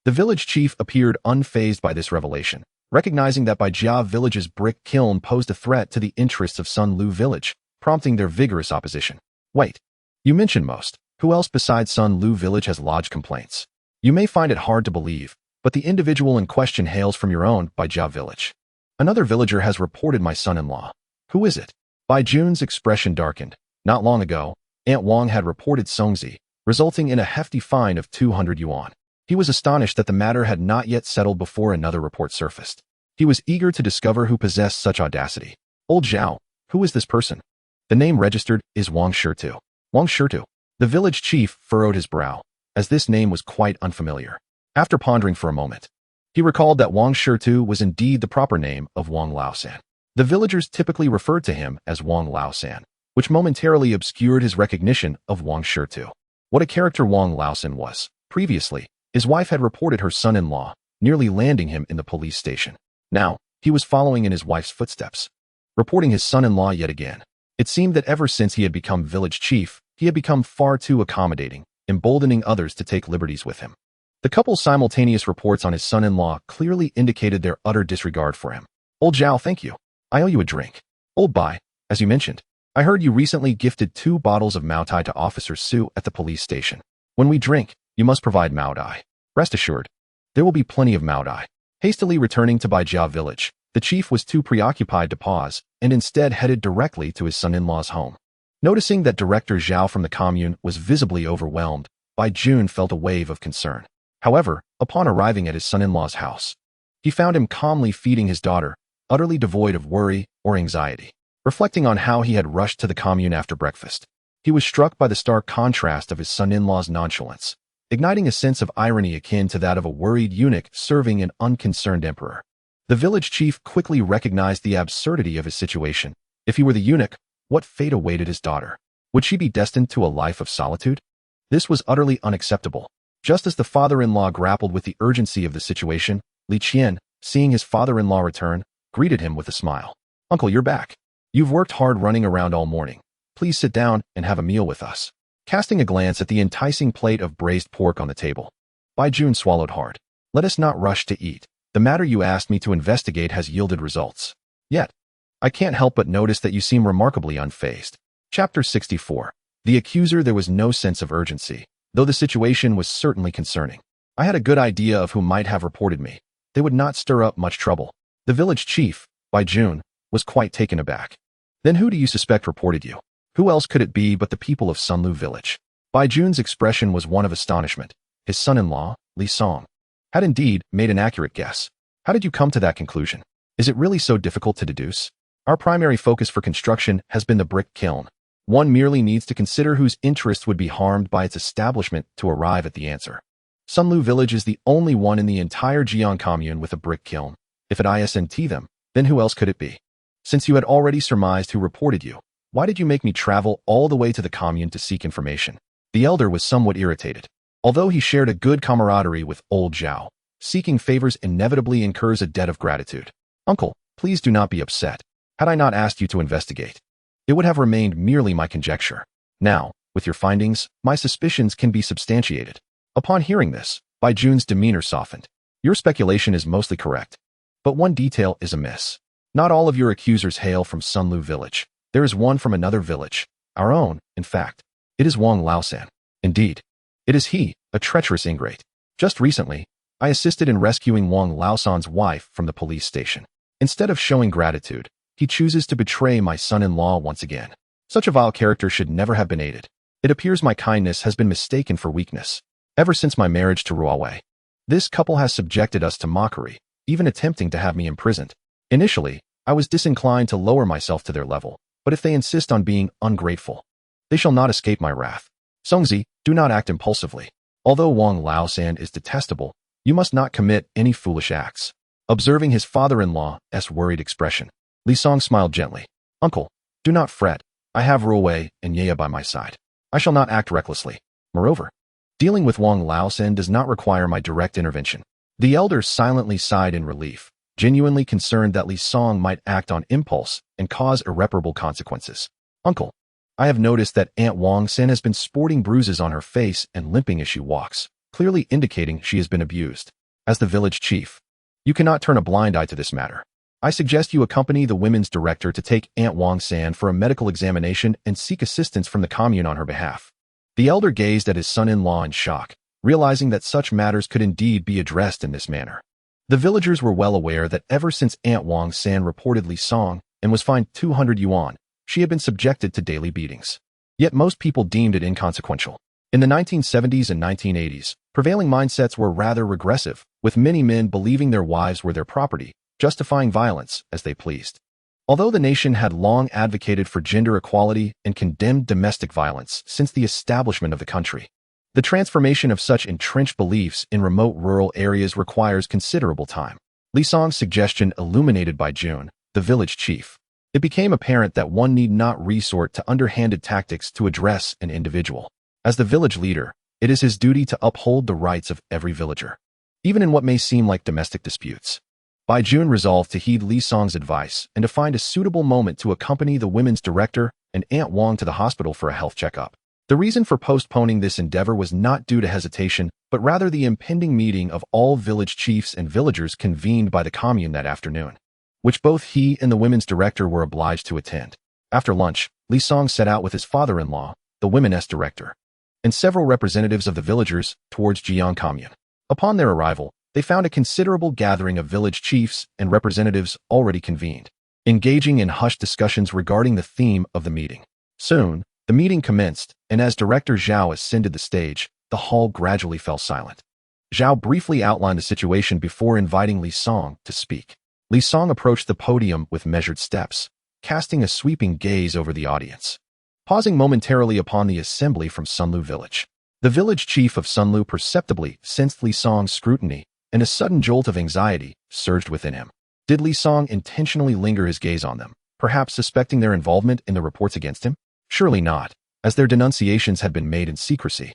the village chief appeared unfazed by this revelation, recognizing that Baijia Village's brick kiln posed a threat to the interests of Sunlu Village, prompting their vigorous opposition. "Wait, you mentioned most. Who else besides Sunlu Village has lodged complaints? You may find it hard to believe, but the individual in question hails from your own Baijia Village. Another villager has reported my son-in-law. Who is it?" Bai Jun's expression darkened. Not long ago, Aunt Wang had reported Songzi, resulting in a hefty fine of 200 yuan. He was astonished that the matter had not yet settled before another report surfaced. He was eager to discover who possessed such audacity. "Old Zhao, who is this person?" "The name registered is Wang Shitu." "Wang Shitu." The village chief furrowed his brow, as this name was quite unfamiliar. After pondering for a moment, he recalled that Wang Shitu was indeed the proper name of Wang Laosan. The villagers typically referred to him as Wang Laosan, which momentarily obscured his recognition of Wang Shitu. What a character Wang Laosan was. Previously, his wife had reported her son-in-law, nearly landing him in the police station. Now, he was following in his wife's footsteps, reporting his son-in-law yet again. It seemed that ever since he had become village chief, he had become far too accommodating, emboldening others to take liberties with him. The couple's simultaneous reports on his son-in-law clearly indicated their utter disregard for him. "Old Zhao, thank you. I owe you a drink." "Old Bai, as you mentioned, I heard you recently gifted 2 bottles of Mao Tai to Officer Su at the police station. When we drink, you must provide Mao Tai. Rest assured, there will be plenty of Mao Tai." Hastily returning to Baijia Village, the chief was too preoccupied to pause and instead headed directly to his son-in-law's home. Noticing that Director Zhao from the commune was visibly overwhelmed, Bai Jun felt a wave of concern. However, upon arriving at his son-in-law's house, he found him calmly feeding his daughter, utterly devoid of worry or anxiety. Reflecting on how he had rushed to the commune after breakfast, he was struck by the stark contrast of his son-in-law's nonchalance, igniting a sense of irony akin to that of a worried eunuch serving an unconcerned emperor. The village chief quickly recognized the absurdity of his situation. If he were the eunuch, what fate awaited his daughter? Would she be destined to a life of solitude? This was utterly unacceptable. Just as the father-in-law grappled with the urgency of the situation, Li Qian, seeing his father-in-law return, greeted him with a smile. "Uncle, you're back. You've worked hard running around all morning. Please sit down and have a meal with us." Casting a glance at the enticing plate of braised pork on the table, Bai Jun swallowed hard. "Let us not rush to eat. The matter you asked me to investigate has yielded results. Yet, I can't help but notice that you seem remarkably unfazed." Chapter 64. The accuser. There was no sense of urgency, though the situation was certainly concerning. I had a good idea of who might have reported me. They would not stir up much trouble. The village chief, Bai Jun, was quite taken aback. "Then who do you suspect reported you? Who else could it be but the people of Sunlu village?" Bai Jun's expression was one of astonishment. His son-in-law, Li Song, had indeed made an accurate guess. "How did you come to that conclusion? Is it really so difficult to deduce? Our primary focus for construction has been the brick kiln. One merely needs to consider whose interests would be harmed by its establishment to arrive at the answer. Sunlu village is the only one in the entire Jiang commune with a brick kiln. If it isn't them, then who else could it be? Since you had already surmised who reported you, why did you make me travel all the way to the commune to seek information?" The elder was somewhat irritated. Although he shared a good camaraderie with old Zhao, seeking favors inevitably incurs a debt of gratitude. "Uncle, please do not be upset. Had I not asked you to investigate, it would have remained merely my conjecture. Now, with your findings, my suspicions can be substantiated." Upon hearing this, Bai Jun's demeanor softened. "Your speculation is mostly correct, but one detail is amiss. Not all of your accusers hail from Sunlu village. There is one from another village, our own, in fact. It is Wang Laosan. Indeed, it is he, a treacherous ingrate. Just recently, I assisted in rescuing Wang Laosan's wife from the police station. Instead of showing gratitude, he chooses to betray my son-in-law once again. Such a vile character should never have been aided. It appears my kindness has been mistaken for weakness. Ever since my marriage to Ruowei, this couple has subjected us to mockery, even attempting to have me imprisoned. Initially, I was disinclined to lower myself to their level, but if they insist on being ungrateful, they shall not escape my wrath. Songzi, do not act impulsively. Although Wang Laosan is detestable, you must not commit any foolish acts." Observing his father-in-law's worried expression, Li Song smiled gently. "Uncle, do not fret. I have Ruowei and Yaya by my side. I shall not act recklessly. Moreover, dealing with Wang Laosan does not require my direct intervention." The elder silently sighed in relief, genuinely concerned that Li Song might act on impulse and cause irreparable consequences. "Uncle, I have noticed that Aunt Wang Sen has been sporting bruises on her face and limping as she walks, clearly indicating she has been abused. As the village chief, you cannot turn a blind eye to this matter. I suggest you accompany the women's director to take Aunt Wang Sen for a medical examination and seek assistance from the commune on her behalf." The elder gazed at his son-in-law in shock, realizing that such matters could indeed be addressed in this manner. The villagers were well aware that ever since Aunt Wang Sen reported Li Song and was fined 200 yuan, she had been subjected to daily beatings. Yet most people deemed it inconsequential. In the 1970s and 1980s, prevailing mindsets were rather regressive, with many men believing their wives were their property, justifying violence as they pleased. Although the nation had long advocated for gender equality and condemned domestic violence since the establishment of the country, the transformation of such entrenched beliefs in remote rural areas requires considerable time. Li Song's suggestion illuminated Bai Jun, the village chief. It became apparent that one need not resort to underhanded tactics to address an individual. As the village leader, it is his duty to uphold the rights of every villager, even in what may seem like domestic disputes. Bai Jun resolved to heed Li Song's advice and to find a suitable moment to accompany the women's director and Aunt Wang to the hospital for a health checkup. The reason for postponing this endeavor was not due to hesitation, but rather the impending meeting of all village chiefs and villagers convened by the commune that afternoon, which both he and the women's director were obliged to attend. After lunch, Li Song set out with his father-in-law, the women's director, and several representatives of the villagers towards Jiang commune. Upon their arrival, they found a considerable gathering of village chiefs and representatives already convened, engaging in hushed discussions regarding the theme of the meeting. Soon, the meeting commenced, and as Director Zhao ascended the stage, the hall gradually fell silent. Zhao briefly outlined the situation before inviting Li Song to speak. Li Song approached the podium with measured steps, casting a sweeping gaze over the audience. Pausing momentarily upon the assembly from Sunlu village, the village chief of Sunlu perceptibly sensed Li Song's scrutiny, and a sudden jolt of anxiety surged within him. Did Li Song intentionally linger his gaze on them, perhaps suspecting their involvement in the reports against him? Surely not, as their denunciations had been made in secrecy,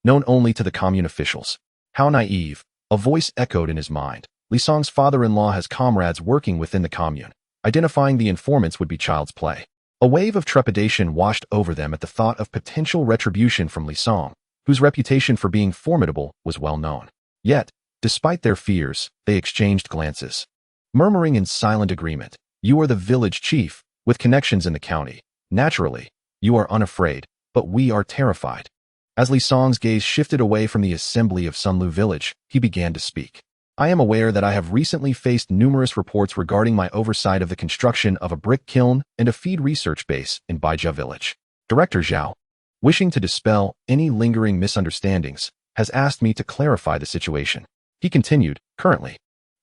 known only to the commune officials. How naive, a voice echoed in his mind. Li Song's father-in-law has comrades working within the commune. Identifying the informants would be child's play. A wave of trepidation washed over them at the thought of potential retribution from Li Song, whose reputation for being formidable was well known. Yet, despite their fears, they exchanged glances. Murmuring in silent agreement, "You are the village chief, with connections in the county. Naturally, you are unafraid, but we are terrified." As Li Song's gaze shifted away from the assembly of Sunlu village, he began to speak. "I am aware that I have recently faced numerous reports regarding my oversight of the construction of a brick kiln and a feed research base in Baijia village. Director Zhao, wishing to dispel any lingering misunderstandings, has asked me to clarify the situation." He continued, "Currently,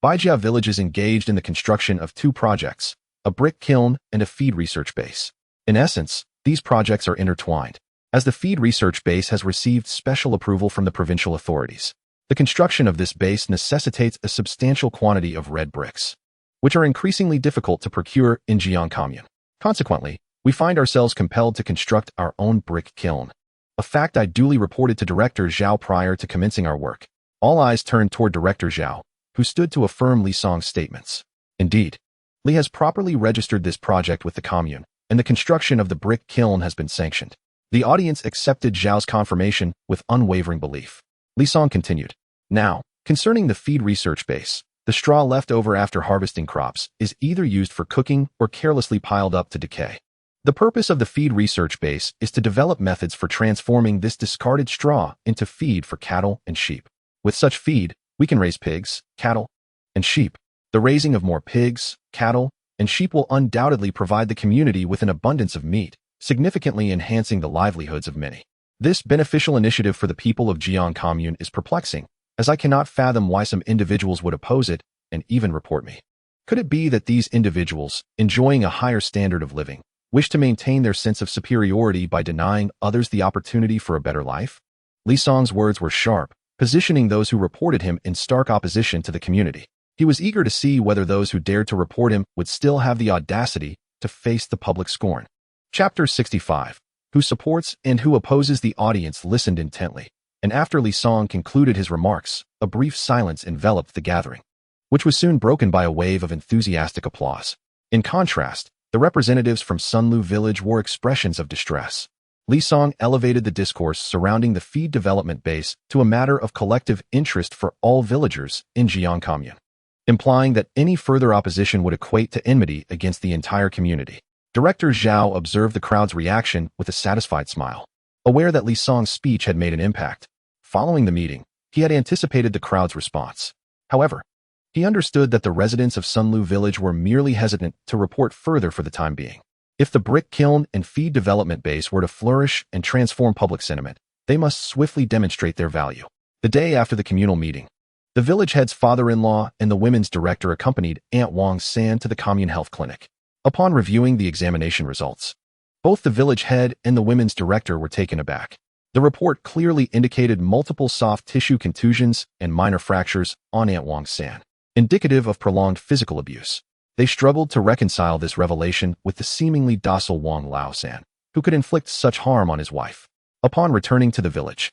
Baijia village is engaged in the construction of 2 projects, a brick kiln and a feed research base. In essence, these projects are intertwined, as the feed research base has received special approval from the provincial authorities. The construction of this base necessitates a substantial quantity of red bricks, which are increasingly difficult to procure in Jiang Commune. Consequently, we find ourselves compelled to construct our own brick kiln, a fact I duly reported to Director Zhao prior to commencing our work." All eyes turned toward Director Zhao, who stood to affirm Li Song's statements. Indeed, Li has properly registered this project with the commune, and the construction of the brick kiln has been sanctioned. The audience accepted Zhao's confirmation with unwavering belief. Li Song continued, "Now, concerning the feed research base, the straw left over after harvesting crops is either used for cooking or carelessly piled up to decay. The purpose of the feed research base is to develop methods for transforming this discarded straw into feed for cattle and sheep. With such feed, we can raise pigs, cattle, and sheep. The raising of more pigs, cattle, and sheep will undoubtedly provide the community with an abundance of meat, significantly enhancing the livelihoods of many. This beneficial initiative for the people of Jiang Commune is perplexing, as I cannot fathom why some individuals would oppose it and even report me. Could it be that these individuals, enjoying a higher standard of living, wish to maintain their sense of superiority by denying others the opportunity for a better life?" Li Song's words were sharp, positioning those who reported him in stark opposition to the community. He was eager to see whether those who dared to report him would still have the audacity to face the public scorn. Chapter 65. Who supports and who opposes? The audience listened intently, and after Li Song concluded his remarks, a brief silence enveloped the gathering, which was soon broken by a wave of enthusiastic applause. In contrast, the representatives from Sunlu village wore expressions of distress. Li Song elevated the discourse surrounding the feed development base to a matter of collective interest for all villagers in Jiang Commune, implying that any further opposition would equate to enmity against the entire community. Director Zhao observed the crowd's reaction with a satisfied smile. Aware that Li Song's speech had made an impact, following the meeting, he had anticipated the crowd's response. However, he understood that the residents of Sunlu village were merely hesitant to report further for the time being. If the brick kiln and feed development base were to flourish and transform public sentiment, they must swiftly demonstrate their value. The day after the communal meeting, the village head's father-in-law and the women's director accompanied Aunt Wang San to the commune health clinic. Upon reviewing the examination results, both the village head and the women's director were taken aback. The report clearly indicated multiple soft tissue contusions and minor fractures on Aunt Wang San, indicative of prolonged physical abuse. They struggled to reconcile this revelation with the seemingly docile Wang Lao-san, who could inflict such harm on his wife. Upon returning to the village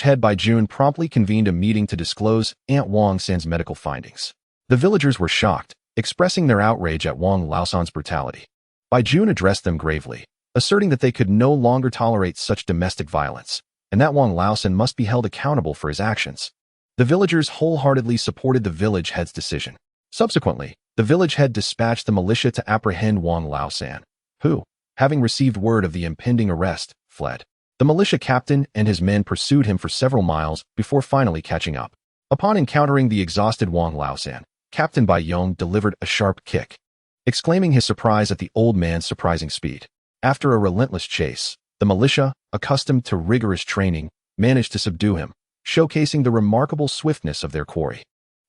head Bai Jun promptly convened a meeting to disclose Aunt Wang San's medical findings. The villagers were shocked, expressing their outrage at Wang Lao-san's brutality. Bai Jun addressed them gravely, asserting that they could no longer tolerate such domestic violence, and that Wang Lao-san must be held accountable for his actions. The villagers wholeheartedly supported the village head's decision. Subsequently, the village head dispatched the militia to apprehend Wang Lao-san, who, having received word of the impending arrest, fled. The militia captain and his men pursued him for several miles before finally catching up. Upon encountering the exhausted Wang Lao-san, Captain Bai Yong delivered a sharp kick, exclaiming his surprise at the old man's surprising speed. After a relentless chase, the militia, accustomed to rigorous training, managed to subdue him, showcasing the remarkable swiftness of their quarry.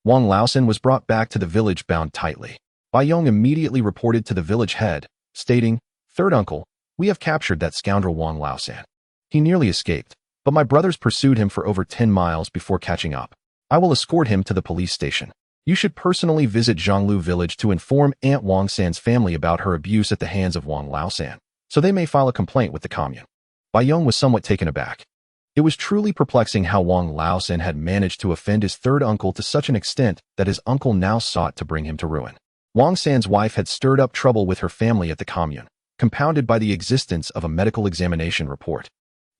Wang Lao-san was brought back to the village bound tightly. Bai Yong immediately reported to the village head, stating, "Third uncle, we have captured that scoundrel Wang Lao-san. He nearly escaped, but my brothers pursued him for over 10 miles before catching up. I will escort him to the police station. You should personally visit Zhonglu village to inform Aunt Wang San's family about her abuse at the hands of Wang Lao-san, so they may file a complaint with the commune." Bai Yong was somewhat taken aback. It was truly perplexing how Wang Laosan had managed to offend his third uncle to such an extent that his uncle now sought to bring him to ruin. Wang San's wife had stirred up trouble with her family at the commune, compounded by the existence of a medical examination report,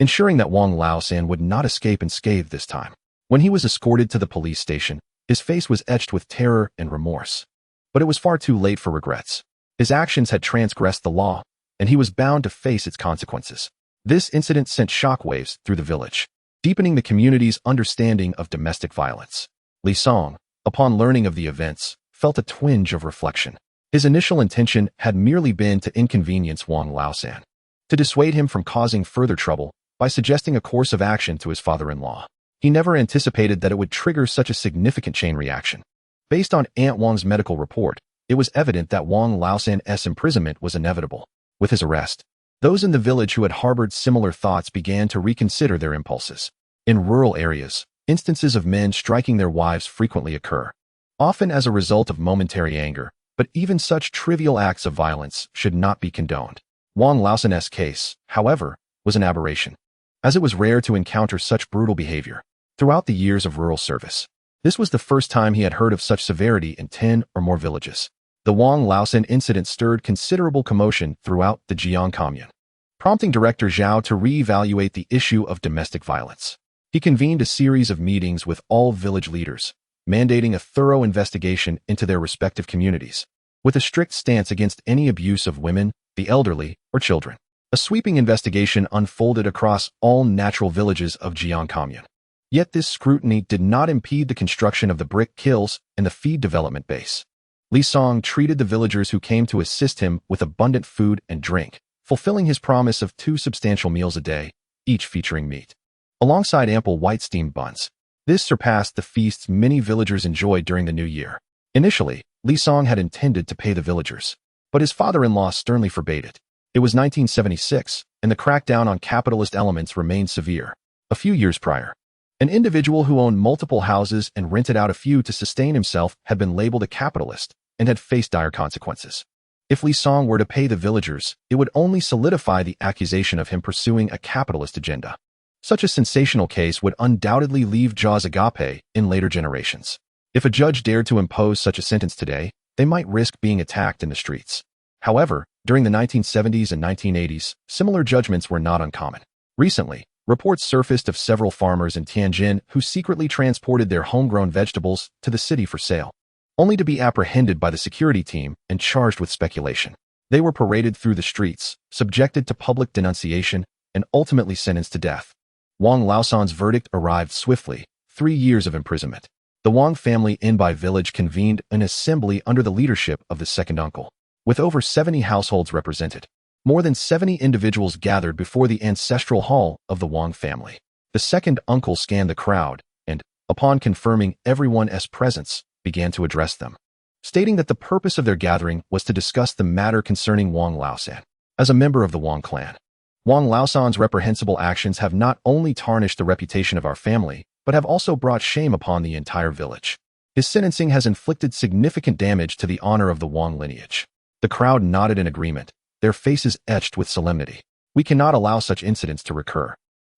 ensuring that Wang Laosan would not escape unscathed this time. When he was escorted to the police station, his face was etched with terror and remorse. But it was far too late for regrets. His actions had transgressed the law, and he was bound to face its consequences. This incident sent shockwaves through the village, deepening the community's understanding of domestic violence. Li Song, upon learning of the events, felt a twinge of reflection. His initial intention had merely been to inconvenience Wang Laosan, to dissuade him from causing further trouble by suggesting a course of action to his father-in-law. He never anticipated that it would trigger such a significant chain reaction. Based on Aunt Wang's medical report, it was evident that Wang Laosan's imprisonment was inevitable. With his arrest, those in the village who had harbored similar thoughts began to reconsider their impulses. In rural areas, instances of men striking their wives frequently occur, often as a result of momentary anger, but even such trivial acts of violence should not be condoned. Wang Laosan's case, however, was an aberration, as it was rare to encounter such brutal behavior. Throughout the years of rural service, this was the first time he had heard of such severity in 10 or more villages. The Wang Laosan incident stirred considerable commotion throughout the Jiang commune, prompting Director Zhao to re-evaluate the issue of domestic violence. He convened a series of meetings with all village leaders, mandating a thorough investigation into their respective communities, with a strict stance against any abuse of women, the elderly, or children. A sweeping investigation unfolded across all natural villages of Jiang commune. Yet this scrutiny did not impede the construction of the brick kilns and the feed development base. Li Song treated the villagers who came to assist him with abundant food and drink, fulfilling his promise of 2 substantial meals a day, each featuring meat, alongside ample white steamed buns. This surpassed the feasts many villagers enjoyed during the new year. Initially, Li Song had intended to pay the villagers, but his father-in-law sternly forbade it. It was 1976, and the crackdown on capitalist elements remained severe. A few years prior, an individual who owned multiple houses and rented out a few to sustain himself had been labeled a capitalist and had faced dire consequences. If Li Song were to pay the villagers, it would only solidify the accusation of him pursuing a capitalist agenda. Such a sensational case would undoubtedly leave jaws agape in later generations. If a judge dared to impose such a sentence today, they might risk being attacked in the streets. However, during the 1970s and 1980s, similar judgments were not uncommon. Recently, reports surfaced of several farmers in Tianjin who secretly transported their homegrown vegetables to the city for sale, only to be apprehended by the security team and charged with speculation. They were paraded through the streets, subjected to public denunciation, and ultimately sentenced to death. Wang Laosan's verdict arrived swiftly, 3 years of imprisonment. The Wang family in Bai village convened an assembly under the leadership of the second uncle, with over 70 households represented. More than 70 individuals gathered before the ancestral hall of the Wang family. The second uncle scanned the crowd and, upon confirming everyone's presence, began to address them, stating that the purpose of their gathering was to discuss the matter concerning Wang Laosan. As a member of the Wang clan, Wang Laosan's reprehensible actions have not only tarnished the reputation of our family, but have also brought shame upon the entire village. His sentencing has inflicted significant damage to the honor of the Wang lineage. The crowd nodded in agreement, their faces etched with solemnity. We cannot allow such incidents to recur.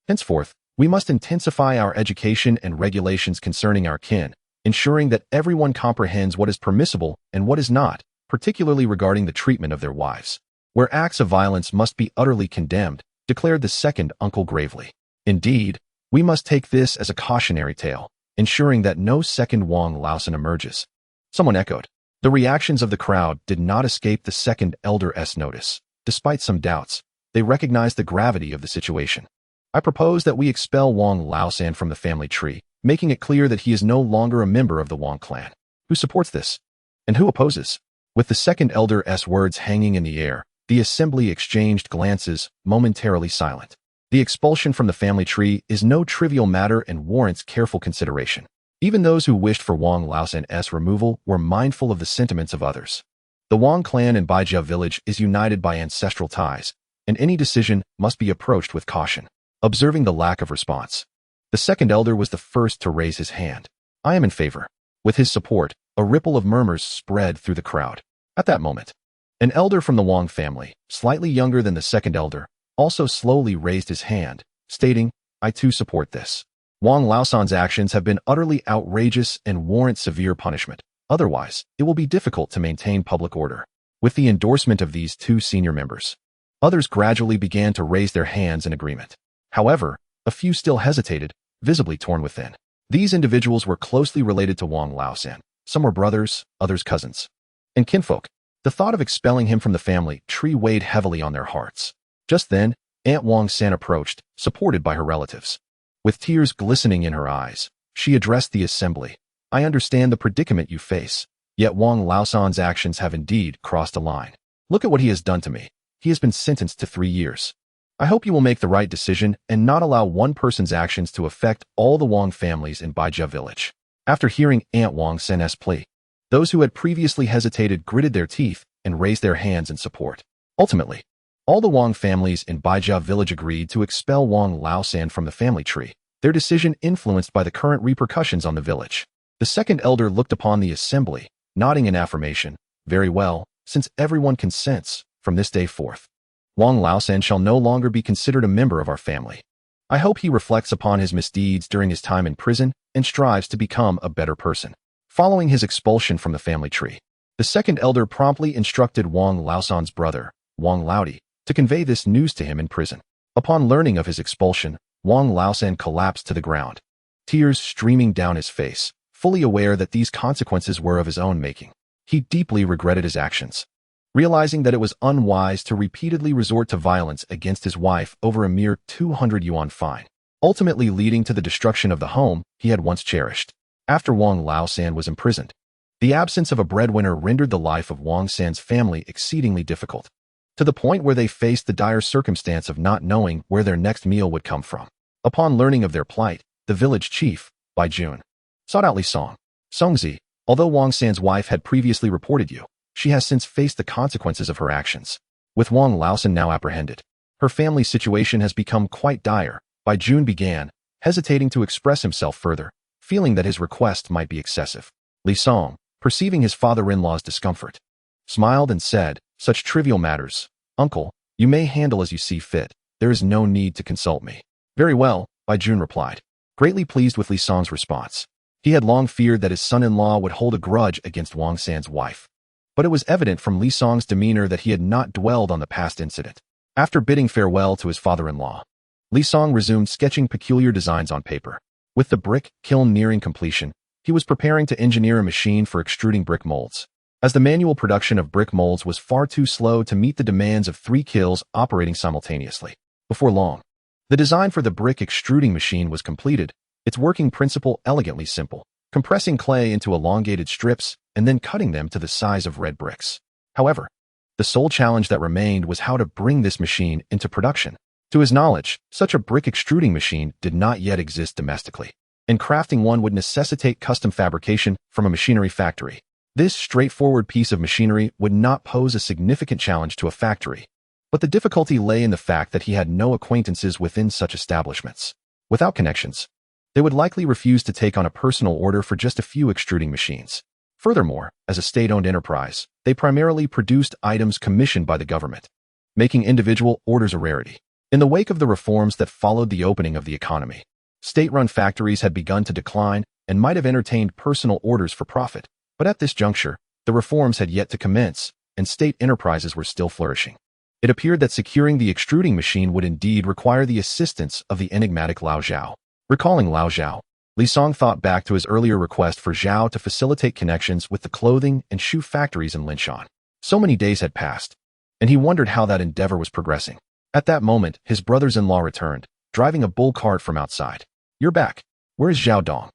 Henceforth, we must intensify our education and regulations concerning our kin, ensuring that everyone comprehends what is permissible and what is not, particularly regarding the treatment of their wives. Where acts of violence must be utterly condemned, declared the second uncle gravely. Indeed, we must take this as a cautionary tale, ensuring that no second Wang Laosan emerges. Someone echoed. The reactions of the crowd did not escape the second elder's notice. Despite some doubts, they recognized the gravity of the situation. I propose that we expel Wang Laosan from the family tree, making it clear that he is no longer a member of the Wang clan. Who supports this? And who opposes? With the second elder's words hanging in the air, the assembly exchanged glances, momentarily silent. The expulsion from the family tree is no trivial matter and warrants careful consideration. Even those who wished for Wang Laosan's removal were mindful of the sentiments of others. The Wang clan in Baijia village is united by ancestral ties, and any decision must be approached with caution. Observing the lack of response, the second elder was the first to raise his hand. I am in favor. With his support, a ripple of murmurs spread through the crowd. At that moment, an elder from the Wang family, slightly younger than the second elder, also slowly raised his hand, stating, I too support this. Wang Laosan's actions have been utterly outrageous and warrant severe punishment. Otherwise, it will be difficult to maintain public order. With the endorsement of these two senior members, others gradually began to raise their hands in agreement. However, a few still hesitated, visibly torn within. These individuals were closely related to Wang Laosan. Some were brothers, others cousins, and kinfolk. The thought of expelling him from the family tree weighed heavily on their hearts. Just then, Aunt Wang San approached, supported by her relatives. With tears glistening in her eyes, she addressed the assembly. I understand the predicament you face, yet Wang Laosan's actions have indeed crossed a line. Look at what he has done to me. He has been sentenced to 3 years. I hope you will make the right decision and not allow one person's actions to affect all the Wang families in Baijia village. After hearing Aunt Wang San's plea, those who had previously hesitated gritted their teeth and raised their hands in support. Ultimately, all the Wang families in Baijia village agreed to expel Wang Laosan from the family tree, their decision influenced by the current repercussions on the village. The second elder looked upon the assembly, nodding in affirmation. Very well, since everyone consents, from this day forth, Wang Laosan shall no longer be considered a member of our family. I hope he reflects upon his misdeeds during his time in prison and strives to become a better person. Following his expulsion from the family tree, the second elder promptly instructed Wang Laosan's brother, Wang Laodi, to convey this news to him in prison. Upon learning of his expulsion, Wang Laosan collapsed to the ground, tears streaming down his face, fully aware that these consequences were of his own making. He deeply regretted his actions, realizing that it was unwise to repeatedly resort to violence against his wife over a mere 200 yuan fine, ultimately leading to the destruction of the home he had once cherished. After Wang Laosan was imprisoned, the absence of a breadwinner rendered the life of Wang San's family exceedingly difficult, to the point where they faced the dire circumstance of not knowing where their next meal would come from. Upon learning of their plight, the village chief, Bai Ruowei, sought out Li Song. Songzi, although Wang San's wife had previously reported you, she has since faced the consequences of her actions. With Wang Laosan now apprehended, her family's situation has become quite dire. Bai Ruowei began, hesitating to express himself further, feeling that his request might be excessive. Li Song, perceiving his father-in-law's discomfort, smiled and said, such trivial matters, uncle, you may handle as you see fit. There is no need to consult me. Very well, Bai Ruowei replied, greatly pleased with Li Song's response. He had long feared that his son-in-law would hold a grudge against Wang San's wife, but it was evident from Li Song's demeanor that he had not dwelled on the past incident. After bidding farewell to his father-in-law, Li Song resumed sketching peculiar designs on paper. With the brick kiln nearing completion, he was preparing to engineer a machine for extruding brick molds, as the manual production of brick molds was far too slow to meet the demands of 3 kilns operating simultaneously. Before long, the design for the brick extruding machine was completed, its working principle elegantly simple, compressing clay into elongated strips and then cutting them to the size of red bricks. However, the sole challenge that remained was how to bring this machine into production. To his knowledge, such a brick extruding machine did not yet exist domestically, and crafting one would necessitate custom fabrication from a machinery factory. This straightforward piece of machinery would not pose a significant challenge to a factory, but the difficulty lay in the fact that he had no acquaintances within such establishments. Without connections, they would likely refuse to take on a personal order for just a few extruding machines. Furthermore, as a state-owned enterprise, they primarily produced items commissioned by the government, making individual orders a rarity. In the wake of the reforms that followed the opening of the economy, state-run factories had begun to decline and might have entertained personal orders for profit. But at this juncture, the reforms had yet to commence, and state enterprises were still flourishing. It appeared that securing the extruding machine would indeed require the assistance of the enigmatic Lao Zhao. Recalling Lao Zhao, Li Song thought back to his earlier request for Zhao to facilitate connections with the clothing and shoe factories in Linshan. So many days had passed, and he wondered how that endeavor was progressing. At that moment, his brothers-in-law returned, driving a bull cart from outside. You're back. Where is Zhao Dong?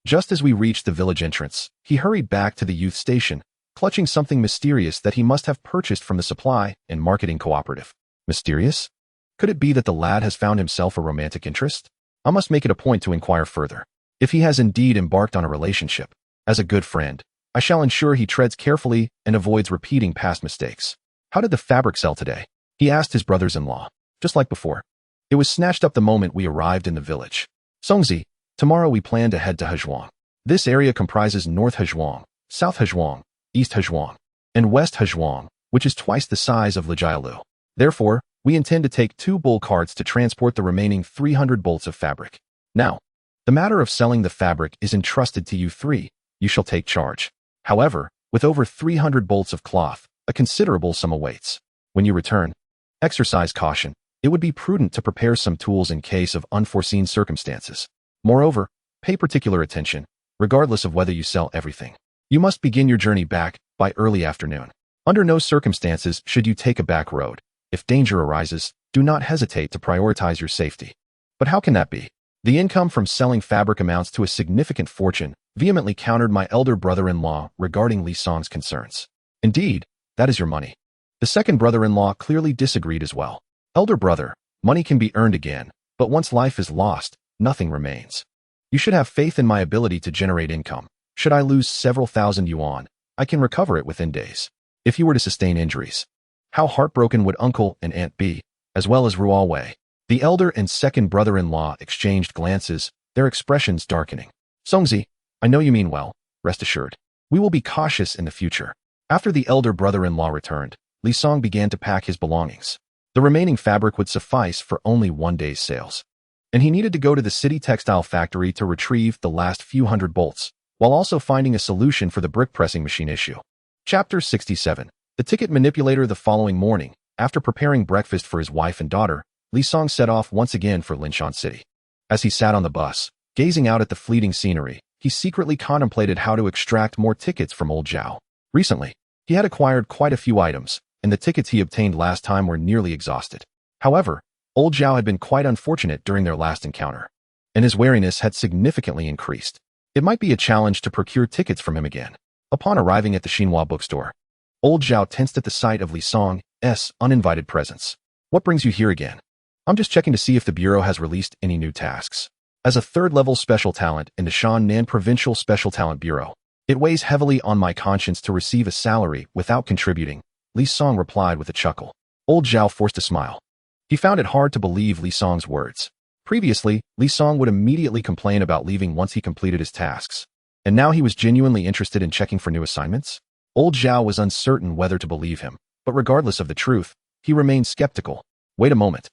Just as we reached the village entrance, he hurried back to the youth station, clutching something mysterious that he must have purchased from the supply and marketing cooperative. Mysterious? Could it be that the lad has found himself a romantic interest? I must make it a point to inquire further. If he has indeed embarked on a relationship, as a good friend, I shall ensure he treads carefully and avoids repeating past mistakes. How did the fabric sell today? He asked his brothers-in-law. Just like before. It was snatched up the moment we arrived in the village. Songzi, tomorrow we plan to head to Hezhuang. This area comprises North Hezhuang, South Hezhuang, East Hezhuang, and West Hezhuang, which is twice the size of Lijialu. Therefore, We intend to take 2 bull carts to transport the remaining 300 bolts of fabric. Now, the matter of selling the fabric is entrusted to you 3. You shall take charge. However, with over 300 bolts of cloth, a considerable sum awaits. When you return, exercise caution. It would be prudent to prepare some tools in case of unforeseen circumstances. Moreover, pay particular attention, regardless of whether you sell everything. You must begin your journey back by early afternoon. Under no circumstances should you take a back road. If danger arises, do not hesitate to prioritize your safety. But how can that be? The income from selling fabric amounts to a significant fortune, vehemently countered my elder brother-in-law regarding Li Song's concerns. Indeed, that is your money. The second brother-in-law clearly disagreed as well. Elder brother, money can be earned again, but once life is lost, nothing remains. You should have faith in my ability to generate income. Should I lose several thousand yuan, I can recover it within days. If you were to sustain injuries, how heartbroken would uncle and aunt be, as well as Ruowei? The elder and second brother-in-law exchanged glances, their expressions darkening. Songzi, I know you mean well, rest assured. We will be cautious in the future. After the elder brother-in-law returned, Li Song began to pack his belongings. The remaining fabric would suffice for only 1 day's sales. And he needed to go to the city textile factory to retrieve the last few hundred bolts, while also finding a solution for the brick pressing machine issue. Chapter 67. The ticket manipulator. The following morning, after preparing breakfast for his wife and daughter, Li Song set off once again for Linshan City. As he sat on the bus, gazing out at the fleeting scenery, he secretly contemplated how to extract more tickets from old Zhao. Recently, he had acquired quite a few items, and the tickets he obtained last time were nearly exhausted. However, old Zhao had been quite unfortunate during their last encounter, and his wariness had significantly increased. It might be a challenge to procure tickets from him again. Upon arriving at the Xinhua bookstore, old Zhao tensed at the sight of Li Song's uninvited presence. What brings you here again? I'm just checking to see if the Bureau has released any new tasks. As a third-level special talent in the Shannan Provincial Special Talent Bureau, it weighs heavily on my conscience to receive a salary without contributing, Li Song replied with a chuckle. Old Zhao forced a smile. He found it hard to believe Li Song's words. Previously, Li Song would immediately complain about leaving once he completed his tasks. And now he was genuinely interested in checking for new assignments? Old Zhao was uncertain whether to believe him, but regardless of the truth, he remained skeptical. Wait a moment.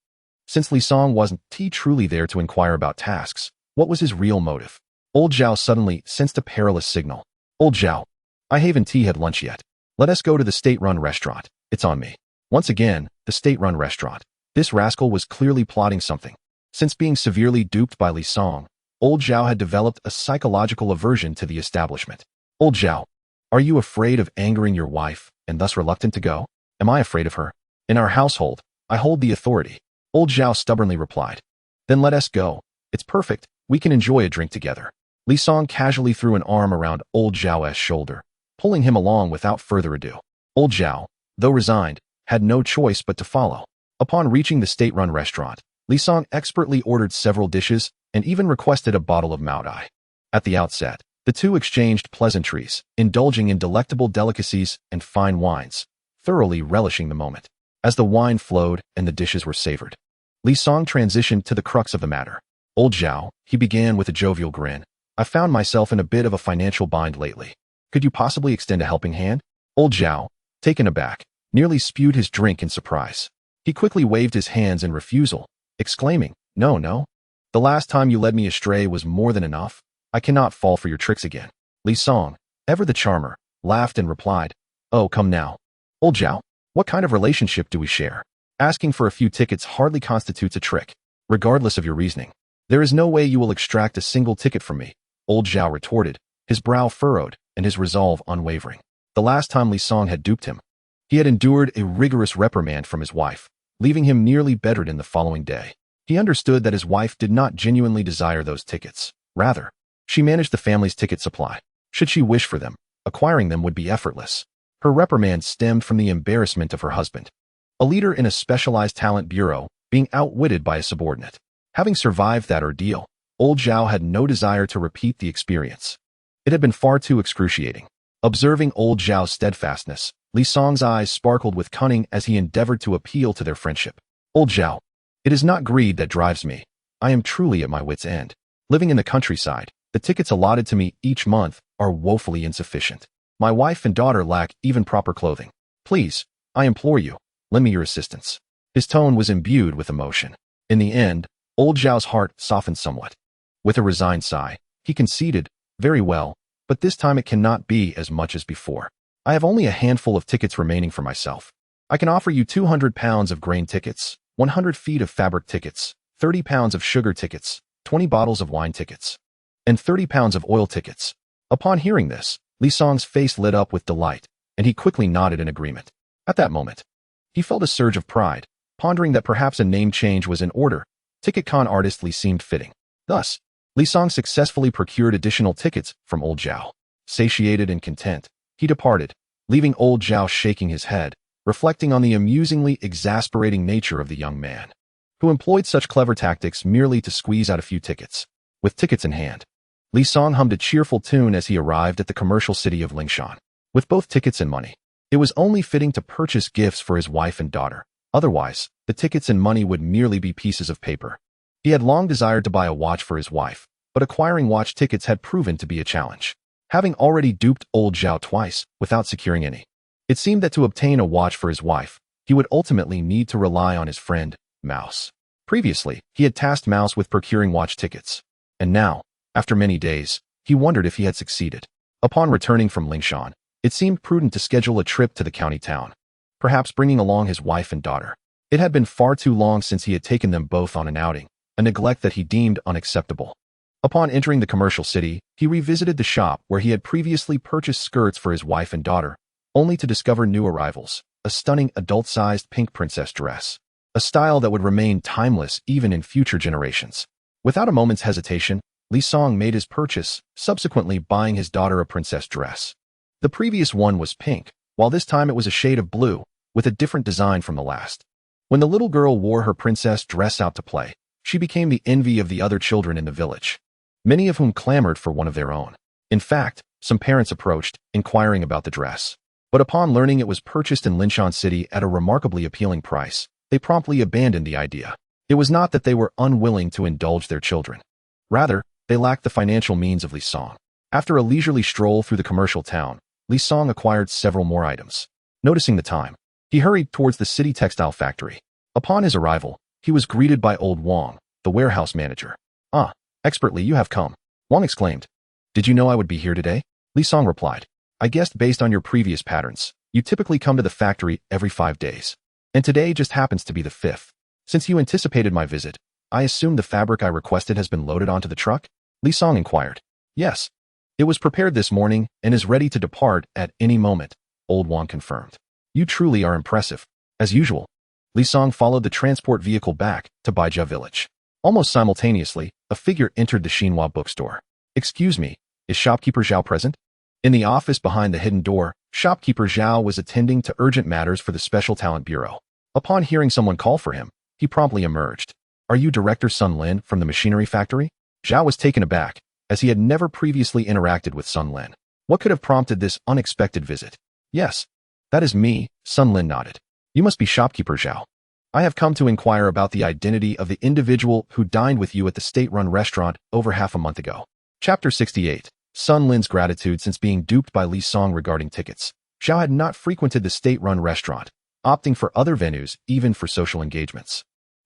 Since Li Song wasn't truly there to inquire about tasks, what was his real motive? Old Zhao suddenly sensed a perilous signal. Old Zhao, I haven't had lunch yet. Let us go to the state-run restaurant. It's on me. Once again, the state-run restaurant. This rascal was clearly plotting something. Since being severely duped by Li Song, old Zhao had developed a psychological aversion to the establishment. Old Zhao, are you afraid of angering your wife and thus reluctant to go? Am I afraid of her? In our household, I hold the authority. Old Zhao stubbornly replied. Then let us go. It's perfect. We can enjoy a drink together. Li Song casually threw an arm around old Zhao's shoulder, pulling him along without further ado. Old Zhao, though resigned, had no choice but to follow. Upon reaching the state-run restaurant, Li Song expertly ordered several dishes and even requested a bottle of Maodai. At the outset, the two exchanged pleasantries, indulging in delectable delicacies and fine wines, thoroughly relishing the moment. As the wine flowed and the dishes were savored, Li Song transitioned to the crux of the matter. Old Zhao, he began with a jovial grin. I found myself in a bit of a financial bind lately. Could you possibly extend a helping hand? Old Zhao, taken aback, nearly spewed his drink in surprise. He quickly waved his hands in refusal, exclaiming, No. The last time you led me astray was more than enough. I cannot fall for your tricks again. Li Song, ever the charmer, laughed and replied, Oh, come now. Old Zhao, what kind of relationship do we share? Asking for a few tickets hardly constitutes a trick. Regardless of your reasoning, there is no way you will extract a single ticket from me, Old Zhao retorted, his brow furrowed and his resolve unwavering. The last time Li Song had duped him, he had endured a rigorous reprimand from his wife, leaving him nearly bedridden the following day. He understood that his wife did not genuinely desire those tickets. Rather, she managed the family's ticket supply. Should she wish for them, acquiring them would be effortless. Her reprimand stemmed from the embarrassment of her husband, a leader in a specialized talent bureau, being outwitted by a subordinate. Having survived that ordeal, Old Zhao had no desire to repeat the experience. It had been far too excruciating. Observing Old Zhao's steadfastness, Li Song's eyes sparkled with cunning as he endeavored to appeal to their friendship. Old Zhao, it is not greed that drives me. I am truly at my wit's end. Living in the countryside, the tickets allotted to me each month are woefully insufficient. My wife and daughter lack even proper clothing. Please, I implore you, lend me your assistance. His tone was imbued with emotion. In the end, old Zhao's heart softened somewhat. With a resigned sigh, he conceded, "Very well, but this time it cannot be as much as before. I have only a handful of tickets remaining for myself. I can offer you 200 pounds of grain tickets, 100 feet of fabric tickets, 30 pounds of sugar tickets, 20 bottles of wine tickets, and 30 pounds of oil tickets." Upon hearing this, Li Song's face lit up with delight, and he quickly nodded in agreement. At that moment, he felt a surge of pride, pondering that perhaps a name change was in order. Ticket con artist Li seemed fitting. Thus, Li Song successfully procured additional tickets from old Zhao. Satiated and content, he departed, leaving old Zhao shaking his head, reflecting on the amusingly exasperating nature of the young man, who employed such clever tactics merely to squeeze out a few tickets. With tickets in hand, Li Song hummed a cheerful tune as he arrived at the commercial city of Lingshan. With both tickets and money, it was only fitting to purchase gifts for his wife and daughter. Otherwise, the tickets and money would merely be pieces of paper. He had long desired to buy a watch for his wife, but acquiring watch tickets had proven to be a challenge. Having already duped old Zhao twice without securing any, it seemed that to obtain a watch for his wife, he would ultimately need to rely on his friend, Mouse. Previously, he had tasked Mouse with procuring watch tickets, and now, after many days, he wondered if he had succeeded. Upon returning from Lingshan, it seemed prudent to schedule a trip to the county town, perhaps bringing along his wife and daughter. It had been far too long since he had taken them both on an outing, a neglect that he deemed unacceptable. Upon entering the commercial city, he revisited the shop where he had previously purchased skirts for his wife and daughter, only to discover new arrivals, a stunning adult-sized pink princess dress, a style that would remain timeless even in future generations. Without a moment's hesitation, Li Song made his purchase, subsequently buying his daughter a princess dress. The previous one was pink, while this time it was a shade of blue, with a different design from the last. When the little girl wore her princess dress out to play, she became the envy of the other children in the village, many of whom clamored for one of their own. In fact, some parents approached, inquiring about the dress. But upon learning it was purchased in Linshan City at a remarkably appealing price, they promptly abandoned the idea. It was not that they were unwilling to indulge their children. Rather, they lacked the financial means of Li Song. After a leisurely stroll through the commercial town, Li Song acquired several more items. Noticing the time, he hurried towards the city textile factory. Upon his arrival, he was greeted by old Wang, the warehouse manager. "Ah, expertly you have come," Wang exclaimed. "Did you know I would be here today?" Li Song replied. "I guessed based on your previous patterns, you typically come to the factory every 5 days. And today just happens to be the 5th. Since you anticipated my visit, I assume the fabric I requested has been loaded onto the truck?" Li Song inquired. "Yes. It was prepared this morning and is ready to depart at any moment," old Wang confirmed. "You truly are impressive." As usual, Li Song followed the transport vehicle back to Baijia village. Almost simultaneously, a figure entered the Xinhua bookstore. "Excuse me, is shopkeeper Zhao present?" In the office behind the hidden door, shopkeeper Zhao was attending to urgent matters for the Special Talent Bureau. Upon hearing someone call for him, he promptly emerged. "Are you Director Sun Lin from the machinery factory?" Zhao was taken aback, as he had never previously interacted with Sun Lin. What could have prompted this unexpected visit? "Yes, that is me," Sun Lin nodded. "You must be shopkeeper Zhao. I have come to inquire about the identity of the individual who dined with you at the state-run restaurant over half a month ago." Chapter 68. Sun Lin's gratitude since being duped by Li Song regarding tickets. Zhao had not frequented the state-run restaurant, opting for other venues even for social engagements.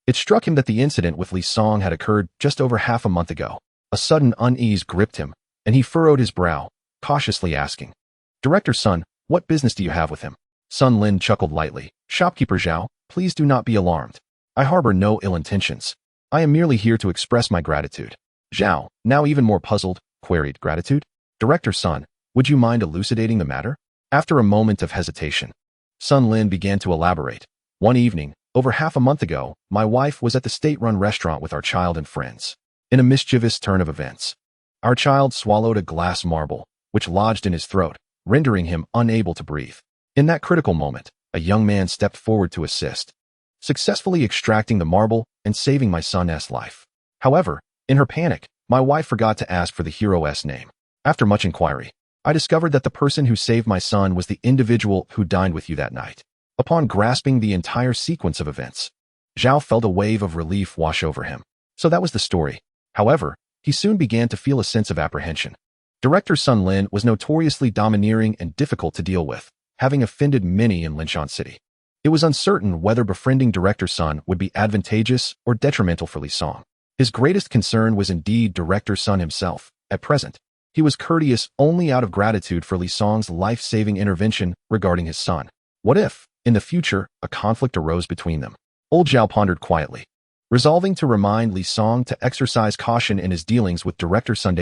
It struck him that the incident with Li Song had occurred just over half a month ago. A sudden unease gripped him, and he furrowed his brow, cautiously asking, "Director Sun, what business do you have with him?" Sun Lin chuckled lightly. "Shopkeeper Zhao, please do not be alarmed. I harbor no ill intentions. I am merely here to express my gratitude." Zhao, now even more puzzled, queried, "Gratitude? Director Sun, would you mind elucidating the matter?" After a moment of hesitation, Sun Lin began to elaborate. "One evening, over half a month ago, my wife was at the state-run restaurant with our child and friends. In a mischievous turn of events, our child swallowed a glass marble, which lodged in his throat, rendering him unable to breathe. In that critical moment, a young man stepped forward to assist, successfully extracting the marble and saving my son's life. However, in her panic, my wife forgot to ask for the hero's name. After much inquiry, I discovered that the person who saved my son was the individual who dined with you that night." Upon grasping the entire sequence of events, Zhao felt a wave of relief wash over him. So that was the story. However, he soon began to feel a sense of apprehension. Director Sun Lin was notoriously domineering and difficult to deal with, having offended many in Linshan City. It was uncertain whether befriending Director Sun would be advantageous or detrimental for Li Song. His greatest concern was indeed Director Sun himself. At present, he was courteous only out of gratitude for Li Song's life-saving intervention regarding his son. What if, in the future, a conflict arose between them? Old Zhao pondered quietly, resolving to remind Li Song to exercise caution in his dealings with Director Sun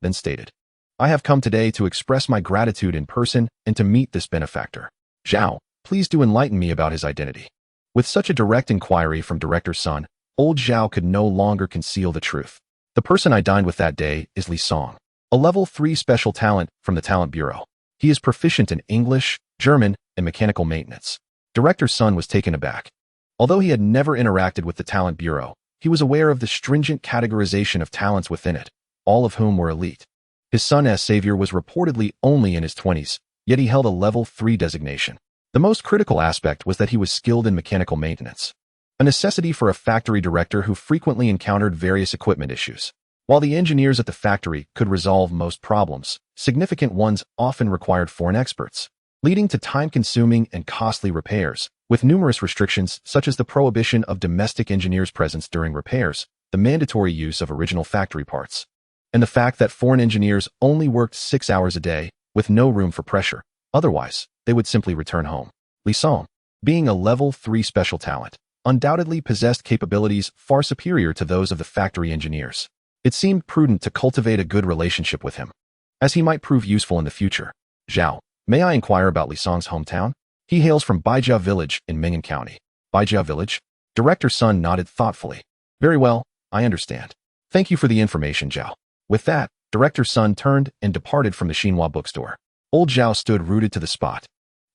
then stated, I have come today to express my gratitude in person and to meet this benefactor. Zhao, please do enlighten me about his identity. With such a direct inquiry from Director Sun, old Zhao could no longer conceal the truth. The person I dined with that day is Li Song, a level 3 special talent from the Talent Bureau. He is proficient in English, German, and mechanical maintenance. Director Sun was taken aback. Although he had never interacted with the Talent Bureau, he was aware of the stringent categorization of talents within it, all of whom were elite. His son as savior was reportedly only in his 20s, yet he held a level 3 designation. The most critical aspect was that he was skilled in mechanical maintenance, a necessity for a factory director who frequently encountered various equipment issues. While the engineers at the factory could resolve most problems, significant ones often required foreign experts, leading to time-consuming and costly repairs, with numerous restrictions such as the prohibition of domestic engineers' presence during repairs, the mandatory use of original factory parts, and the fact that foreign engineers only worked 6 hours a day, with no room for pressure. Otherwise, they would simply return home. Li Song, being a level 3 special talent, undoubtedly possessed capabilities far superior to those of the factory engineers. It seemed prudent to cultivate a good relationship with him, as he might prove useful in the future. Zhao, may I inquire about Li Song's hometown? He hails from Baijia Village in Ming'an County. Baijia Village? Director Sun nodded thoughtfully. Very well, I understand. Thank you for the information, Zhao. With that, Director Sun turned and departed from the Xinhua bookstore. Old Zhao stood rooted to the spot,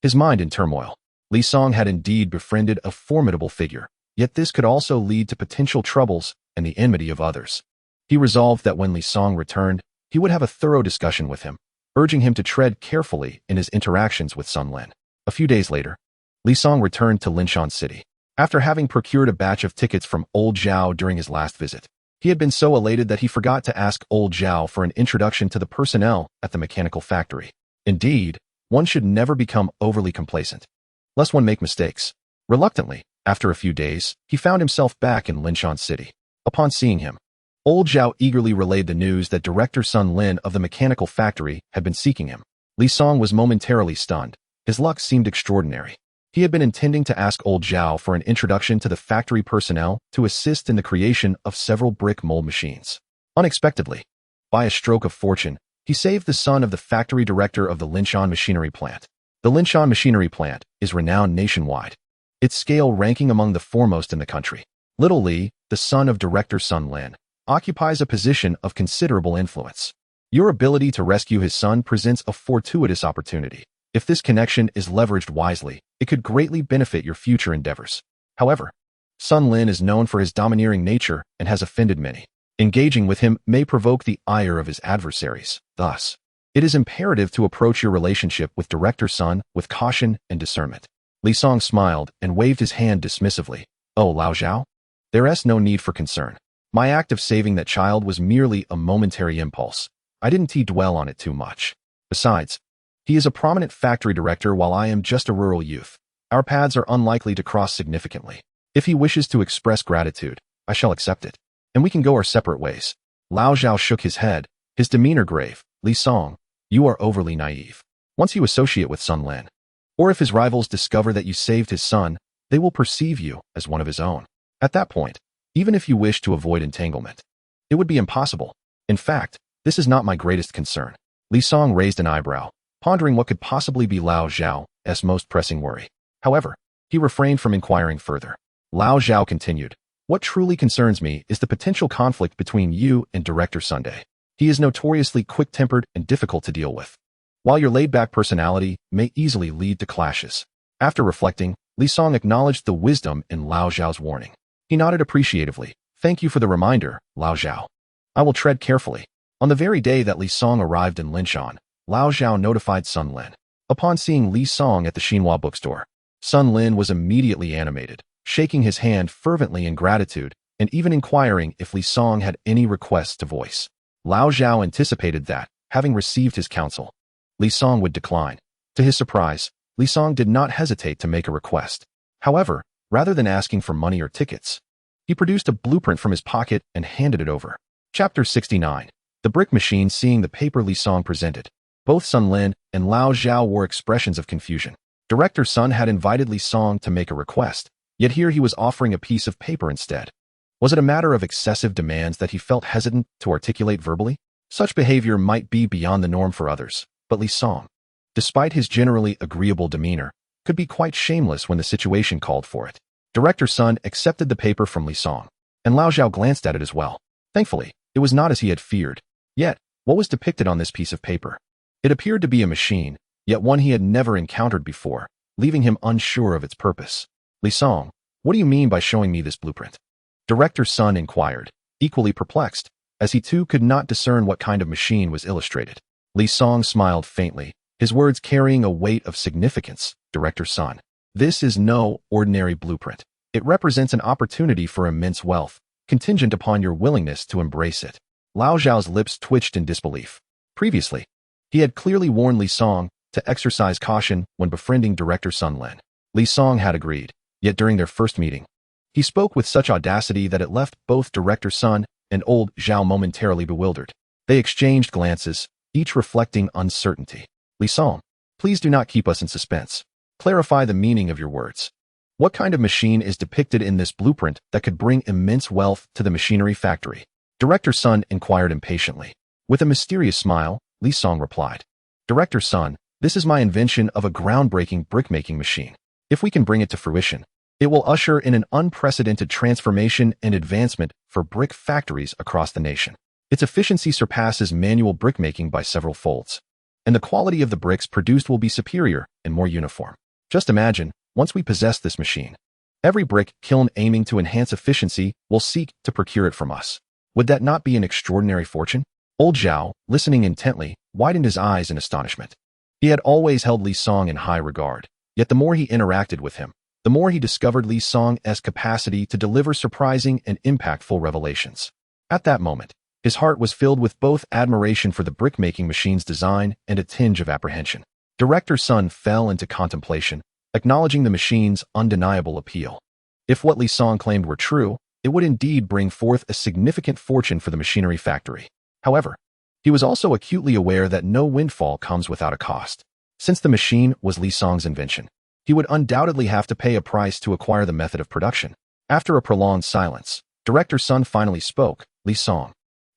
his mind in turmoil. Li Song had indeed befriended a formidable figure, yet this could also lead to potential troubles and the enmity of others. He resolved that when Li Song returned, he would have a thorough discussion with him, urging him to tread carefully in his interactions with Sun Lin. A few days later, Li Song returned to Linshan City. After having procured a batch of tickets from Old Zhao during his last visit, he had been so elated that he forgot to ask Old Zhao for an introduction to the personnel at the mechanical factory. Indeed, one should never become overly complacent, lest one make mistakes. Reluctantly, after a few days, he found himself back in Linshan City. Upon seeing him, Old Zhao eagerly relayed the news that Director Sun Lin of the mechanical factory had been seeking him. Li Song was momentarily stunned. His luck seemed extraordinary. He had been intending to ask Old Zhao for an introduction to the factory personnel to assist in the creation of several brick mold machines. Unexpectedly, by a stroke of fortune, he saved the son of the factory director of the Linshan machinery plant. The Linshan machinery plant is renowned nationwide, its scale ranking among the foremost in the country. Little Li, the son of Director Sun Lin, occupies a position of considerable influence. Your ability to rescue his son presents a fortuitous opportunity. If this connection is leveraged wisely, it could greatly benefit your future endeavors. However, Sun Lin is known for his domineering nature and has offended many. Engaging with him may provoke the ire of his adversaries. Thus, it is imperative to approach your relationship with Director Sun with caution and discernment. Li Song smiled and waved his hand dismissively. Oh, Lao Zhao? There is no need for concern. My act of saving that child was merely a momentary impulse. I didn't dwell on it too much. Besides, he is a prominent factory director while I am just a rural youth. Our paths are unlikely to cross significantly. If he wishes to express gratitude, I shall accept it, and we can go our separate ways. Lao Zhao shook his head, his demeanor grave. Li Song, you are overly naive. Once you associate with Sun Lin, or if his rivals discover that you saved his son, they will perceive you as one of his own. At that point, even if you wish to avoid entanglement, it would be impossible. In fact, this is not my greatest concern. Li Song raised an eyebrow, pondering what could possibly be Lao Zhao's most pressing worry. However, he refrained from inquiring further. Lao Zhao continued, what truly concerns me is the potential conflict between you and Director Sunday. He is notoriously quick-tempered and difficult to deal with, while your laid-back personality may easily lead to clashes. After reflecting, Li Song acknowledged the wisdom in Lao Zhao's warning. He nodded appreciatively. Thank you for the reminder, Lao Zhao. I will tread carefully. On the very day that Li Song arrived in Linshan, Lao Zhao notified Sun Lin. Upon seeing Li Song at the Xinhua bookstore, Sun Lin was immediately animated, shaking his hand fervently in gratitude and even inquiring if Li Song had any requests to voice. Lao Zhao anticipated that, having received his counsel, Li Song would decline. To his surprise, Li Song did not hesitate to make a request. However, rather than asking for money or tickets, he produced a blueprint from his pocket and handed it over. Chapter 69. The Brick Machine. Seeing the paper Li Song presented, both Sun Lin and Lao Zhao wore expressions of confusion. Director Sun had invited Li Song to make a request, yet here he was offering a piece of paper instead. Was it a matter of excessive demands that he felt hesitant to articulate verbally? Such behavior might be beyond the norm for others, but Li Song, despite his generally agreeable demeanor, could be quite shameless when the situation called for it. Director Sun accepted the paper from Li Song, and Lao Zhao glanced at it as well. Thankfully, it was not as he had feared. Yet, what was depicted on this piece of paper? It appeared to be a machine, yet one he had never encountered before, leaving him unsure of its purpose. Li Song, what do you mean by showing me this blueprint? Director Sun inquired, equally perplexed, as he too could not discern what kind of machine was illustrated. Li Song smiled faintly, his words carrying a weight of significance. Director Sun, this is no ordinary blueprint. It represents an opportunity for immense wealth, contingent upon your willingness to embrace it. Lao Zhao's lips twitched in disbelief. Previously, he had clearly warned Li Song to exercise caution when befriending Director Sun Lin. Li Song had agreed, yet during their first meeting, he spoke with such audacity that it left both Director Sun and old Zhao momentarily bewildered. They exchanged glances, each reflecting uncertainty. Li Song, please do not keep us in suspense. Clarify the meaning of your words. What kind of machine is depicted in this blueprint that could bring immense wealth to the machinery factory? Director Sun inquired impatiently. With a mysterious smile, Li Song replied, Director Sun, this is my invention of a groundbreaking brick-making machine. If we can bring it to fruition, it will usher in an unprecedented transformation and advancement for brick factories across the nation. Its efficiency surpasses manual brick-making by several folds, and the quality of the bricks produced will be superior and more uniform. Just imagine, once we possess this machine, every brick kiln aiming to enhance efficiency will seek to procure it from us. Would that not be an extraordinary fortune? Old Zhao, listening intently, widened his eyes in astonishment. He had always held Li Song in high regard, yet the more he interacted with him, the more he discovered Li Song's capacity to deliver surprising and impactful revelations. At that moment, his heart was filled with both admiration for the brick-making machine's design and a tinge of apprehension. Director Sun fell into contemplation, acknowledging the machine's undeniable appeal. If what Li Song claimed were true, it would indeed bring forth a significant fortune for the machinery factory. However, he was also acutely aware that no windfall comes without a cost. Since the machine was Li Song's invention, he would undoubtedly have to pay a price to acquire the method of production. After a prolonged silence, Director Sun finally spoke. Li Song,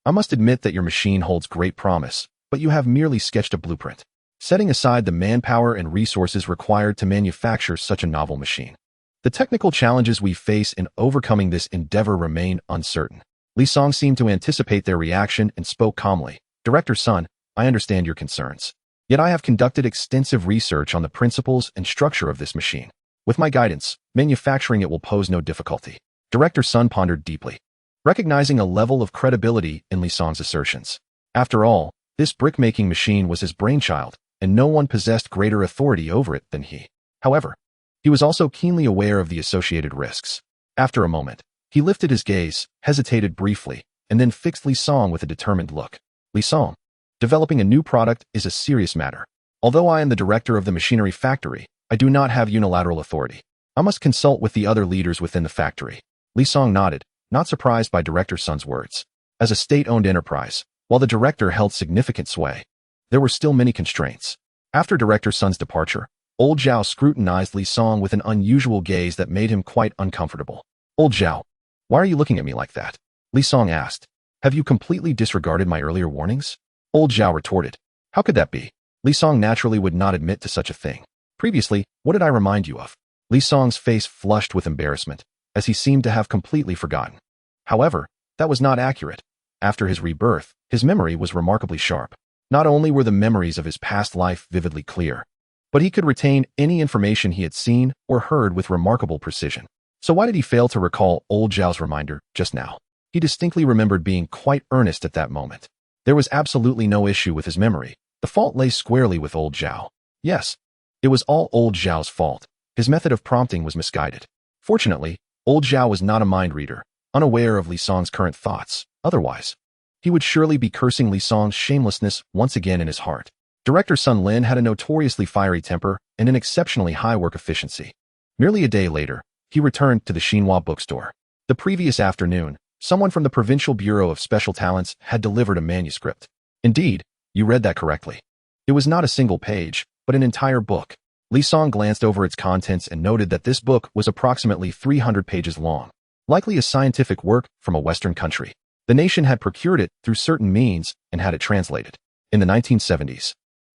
I must admit that your machine holds great promise, but you have merely sketched a blueprint, setting aside the manpower and resources required to manufacture such a novel machine. The technical challenges we face in overcoming this endeavor remain uncertain. Li Song seemed to anticipate their reaction and spoke calmly. Director Sun, I understand your concerns. Yet I have conducted extensive research on the principles and structure of this machine. With my guidance, manufacturing it will pose no difficulty. Director Sun pondered deeply, recognizing a level of credibility in Li Song's assertions. After all, this brick-making machine was his brainchild, and no one possessed greater authority over it than he. However, he was also keenly aware of the associated risks. After a moment, he lifted his gaze, hesitated briefly, and then fixed Li Song with a determined look. Li Song, developing a new product is a serious matter. Although I am the director of the machinery factory, I do not have unilateral authority. I must consult with the other leaders within the factory. Li Song nodded, not surprised by Director Sun's words. As a state-owned enterprise, while the director held significant sway, there were still many constraints. After Director Sun's departure, Old Zhao scrutinized Li Song with an unusual gaze that made him quite uncomfortable. Old Zhao, why are you looking at me like that? Li Song asked. Have you completely disregarded my earlier warnings? Old Zhao retorted. How could that be? Li Song naturally would not admit to such a thing. Previously, what did I remind you of? Li Song's face flushed with embarrassment, as he seemed to have completely forgotten. However, that was not accurate. After his rebirth, his memory was remarkably sharp. Not only were the memories of his past life vividly clear, but he could retain any information he had seen or heard with remarkable precision. So why did he fail to recall Old Zhao's reminder just now? He distinctly remembered being quite earnest at that moment. There was absolutely no issue with his memory. The fault lay squarely with Old Zhao. Yes, it was all Old Zhao's fault. His method of prompting was misguided. Fortunately, Old Zhao was not a mind reader, unaware of Li Song's current thoughts. Otherwise, he would surely be cursing Li Song's shamelessness once again in his heart. Director Sun Lin had a notoriously fiery temper and an exceptionally high work efficiency. Merely a day later, he returned to the Xinhua bookstore. The previous afternoon, someone from the Provincial Bureau of Special Talents had delivered a manuscript. Indeed, you read that correctly. It was not a single page, but an entire book. Li Song glanced over its contents and noted that this book was approximately 300 pages long, likely a scientific work from a Western country. The nation had procured it through certain means and had it translated. In the 1970s,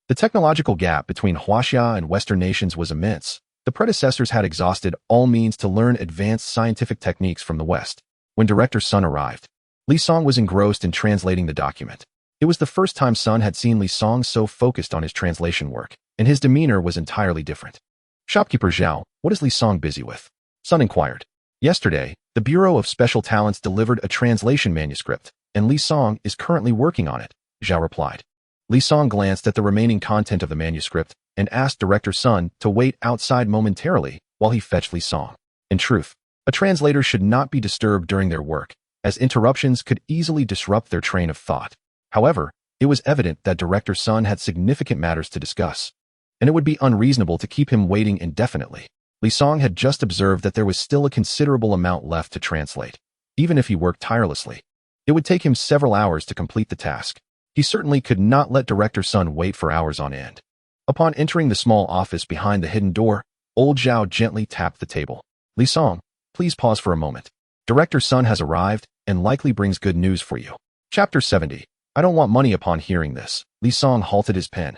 the technological gap between Huaxia and Western nations was immense. The predecessors had exhausted all means to learn advanced scientific techniques from the West. When Director Sun arrived, Li Song was engrossed in translating the document. It was the first time Sun had seen Li Song so focused on his translation work, and his demeanor was entirely different. Shopkeeper Zhao, what is Li Song busy with? Sun inquired. Yesterday, the Bureau of Special Talents delivered a translation manuscript, and Li Song is currently working on it, Zhao replied. Li Song glanced at the remaining content of the manuscript and asked Director Sun to wait outside momentarily while he fetched Li Song. In truth, a translator should not be disturbed during their work, as interruptions could easily disrupt their train of thought. However, it was evident that Director Sun had significant matters to discuss, and it would be unreasonable to keep him waiting indefinitely. Li Song had just observed that there was still a considerable amount left to translate. Even if he worked tirelessly, it would take him several hours to complete the task. He certainly could not let Director Sun wait for hours on end. Upon entering the small office behind the hidden door, old Zhao gently tapped the table. Li Song, please pause for a moment. Director Sun has arrived and likely brings good news for you. Chapter 70. I don't want money. Upon hearing this, Li Song halted his pen,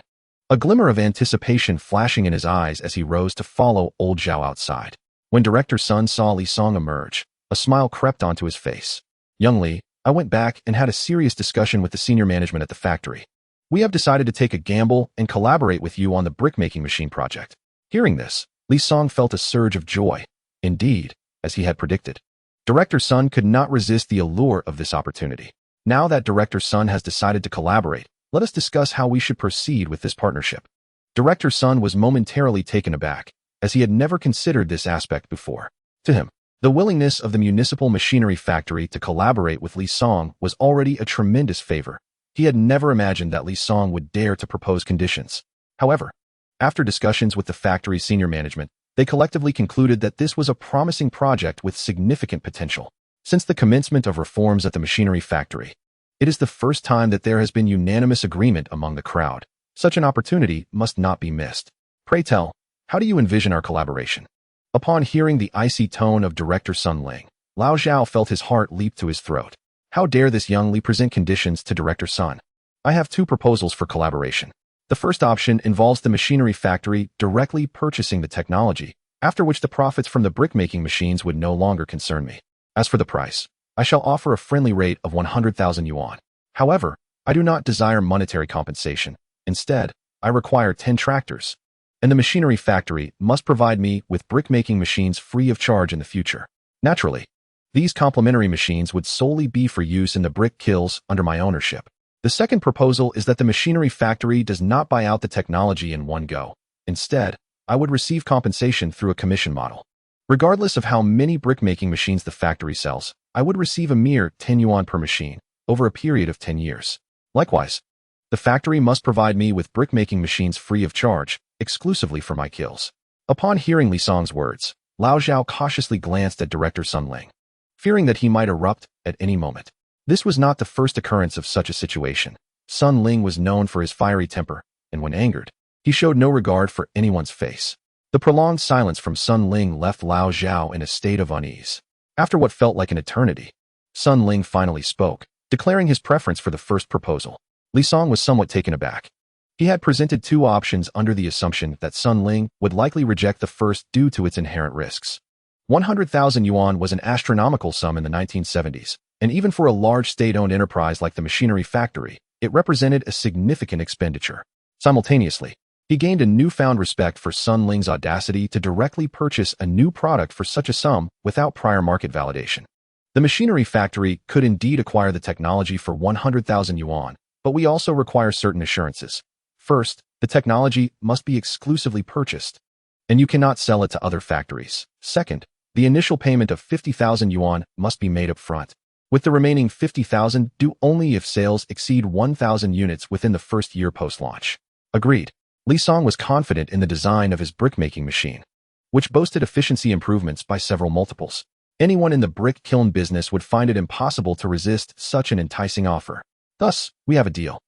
a glimmer of anticipation flashing in his eyes as he rose to follow old Zhao outside. When Director Sun saw Li Song emerge, a smile crept onto his face. Young Li, I went back and had a serious discussion with the senior management at the factory. We have decided to take a gamble and collaborate with you on the brick-making machine project. Hearing this, Li Song felt a surge of joy. Indeed, as he had predicted, Director Sun could not resist the allure of this opportunity. Now that Director Sun has decided to collaborate, let us discuss how we should proceed with this partnership. Director Sun was momentarily taken aback, as he had never considered this aspect before. To him, the willingness of the municipal machinery factory to collaborate with Li Song was already a tremendous favor. He had never imagined that Li Song would dare to propose conditions. However, after discussions with the factory's senior management, they collectively concluded that this was a promising project with significant potential. Since the commencement of reforms at the machinery factory, it is the first time that there has been unanimous agreement among the crowd. Such an opportunity must not be missed. Pray tell, how do you envision our collaboration? Upon hearing the icy tone of Director Sun Ling, Lao Zhao felt his heart leap to his throat. How dare this young Li present conditions to Director Sun? I have two proposals for collaboration. The first option involves the machinery factory directly purchasing the technology, after which the profits from the brick-making machines would no longer concern me. As for the price, I shall offer a friendly rate of 100,000 yuan. However, I do not desire monetary compensation. Instead, I require 10 tractors, and the machinery factory must provide me with brick-making machines free of charge in the future. Naturally, these complementary machines would solely be for use in the brick kilns under my ownership. The second proposal is that the machinery factory does not buy out the technology in one go. Instead, I would receive compensation through a commission model. Regardless of how many brick-making machines the factory sells, I would receive a mere 10 yuan per machine over a period of 10 years. Likewise, the factory must provide me with brick-making machines free of charge, exclusively for my kilns. Upon hearing Li Song's words, Lao Zhao cautiously glanced at Director Sun Ling, fearing that he might erupt at any moment. This was not the first occurrence of such a situation. Sun Ling was known for his fiery temper, and when angered, he showed no regard for anyone's face. The prolonged silence from Sun Ling left Lao Zhao in a state of unease. After what felt like an eternity, Sun Ling finally spoke, declaring his preference for the first proposal. Li Song was somewhat taken aback. He had presented two options under the assumption that Sun Ling would likely reject the first due to its inherent risks. 100,000 yuan was an astronomical sum in the 1970s, and even for a large state-owned enterprise like the machinery factory, it represented a significant expenditure. Simultaneously, he gained a newfound respect for Sun Ling's audacity to directly purchase a new product for such a sum without prior market validation. The machinery factory could indeed acquire the technology for 100,000 yuan, but we also require certain assurances. First, the technology must be exclusively purchased, and you cannot sell it to other factories. Second, the initial payment of 50,000 yuan must be made up front, with the remaining 50,000 due only if sales exceed 1,000 units within the first year post-launch. Agreed. Li Song was confident in the design of his brick-making machine, which boasted efficiency improvements by several multiples. Anyone in the brick kiln business would find it impossible to resist such an enticing offer. Thus, we have a deal.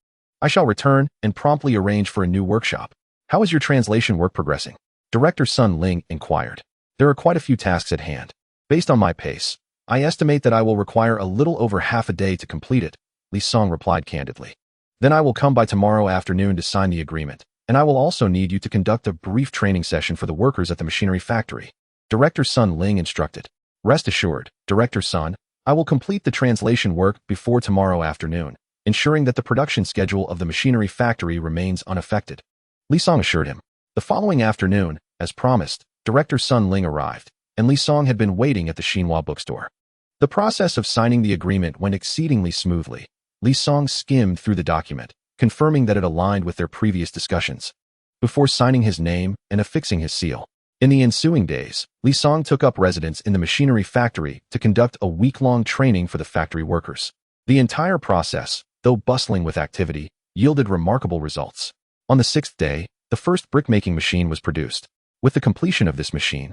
I shall return and promptly arrange for a new workshop. How is your translation work progressing? Director Sun Ling inquired. There are quite a few tasks at hand. Based on my pace, I estimate that I will require a little over half a day to complete it, Li Song replied candidly. Then I will come by tomorrow afternoon to sign the agreement, and I will also need you to conduct a brief training session for the workers at the machinery factory. Director Sun Ling instructed. Rest assured, Director Sun, I will complete the translation work before tomorrow afternoon, ensuring that the production schedule of the machinery factory remains unaffected. Li Song assured him. The following afternoon, as promised, Director Sun Ling arrived, and Li Song had been waiting at the Xinhua bookstore. The process of signing the agreement went exceedingly smoothly. Li Song skimmed through the document, confirming that it aligned with their previous discussions, before signing his name and affixing his seal. In the ensuing days, Li Song took up residence in the machinery factory to conduct a week-long training for the factory workers. The entire process, though bustling with activity, yielded remarkable results. On the 6th day, the first brick-making machine was produced. With the completion of this machine,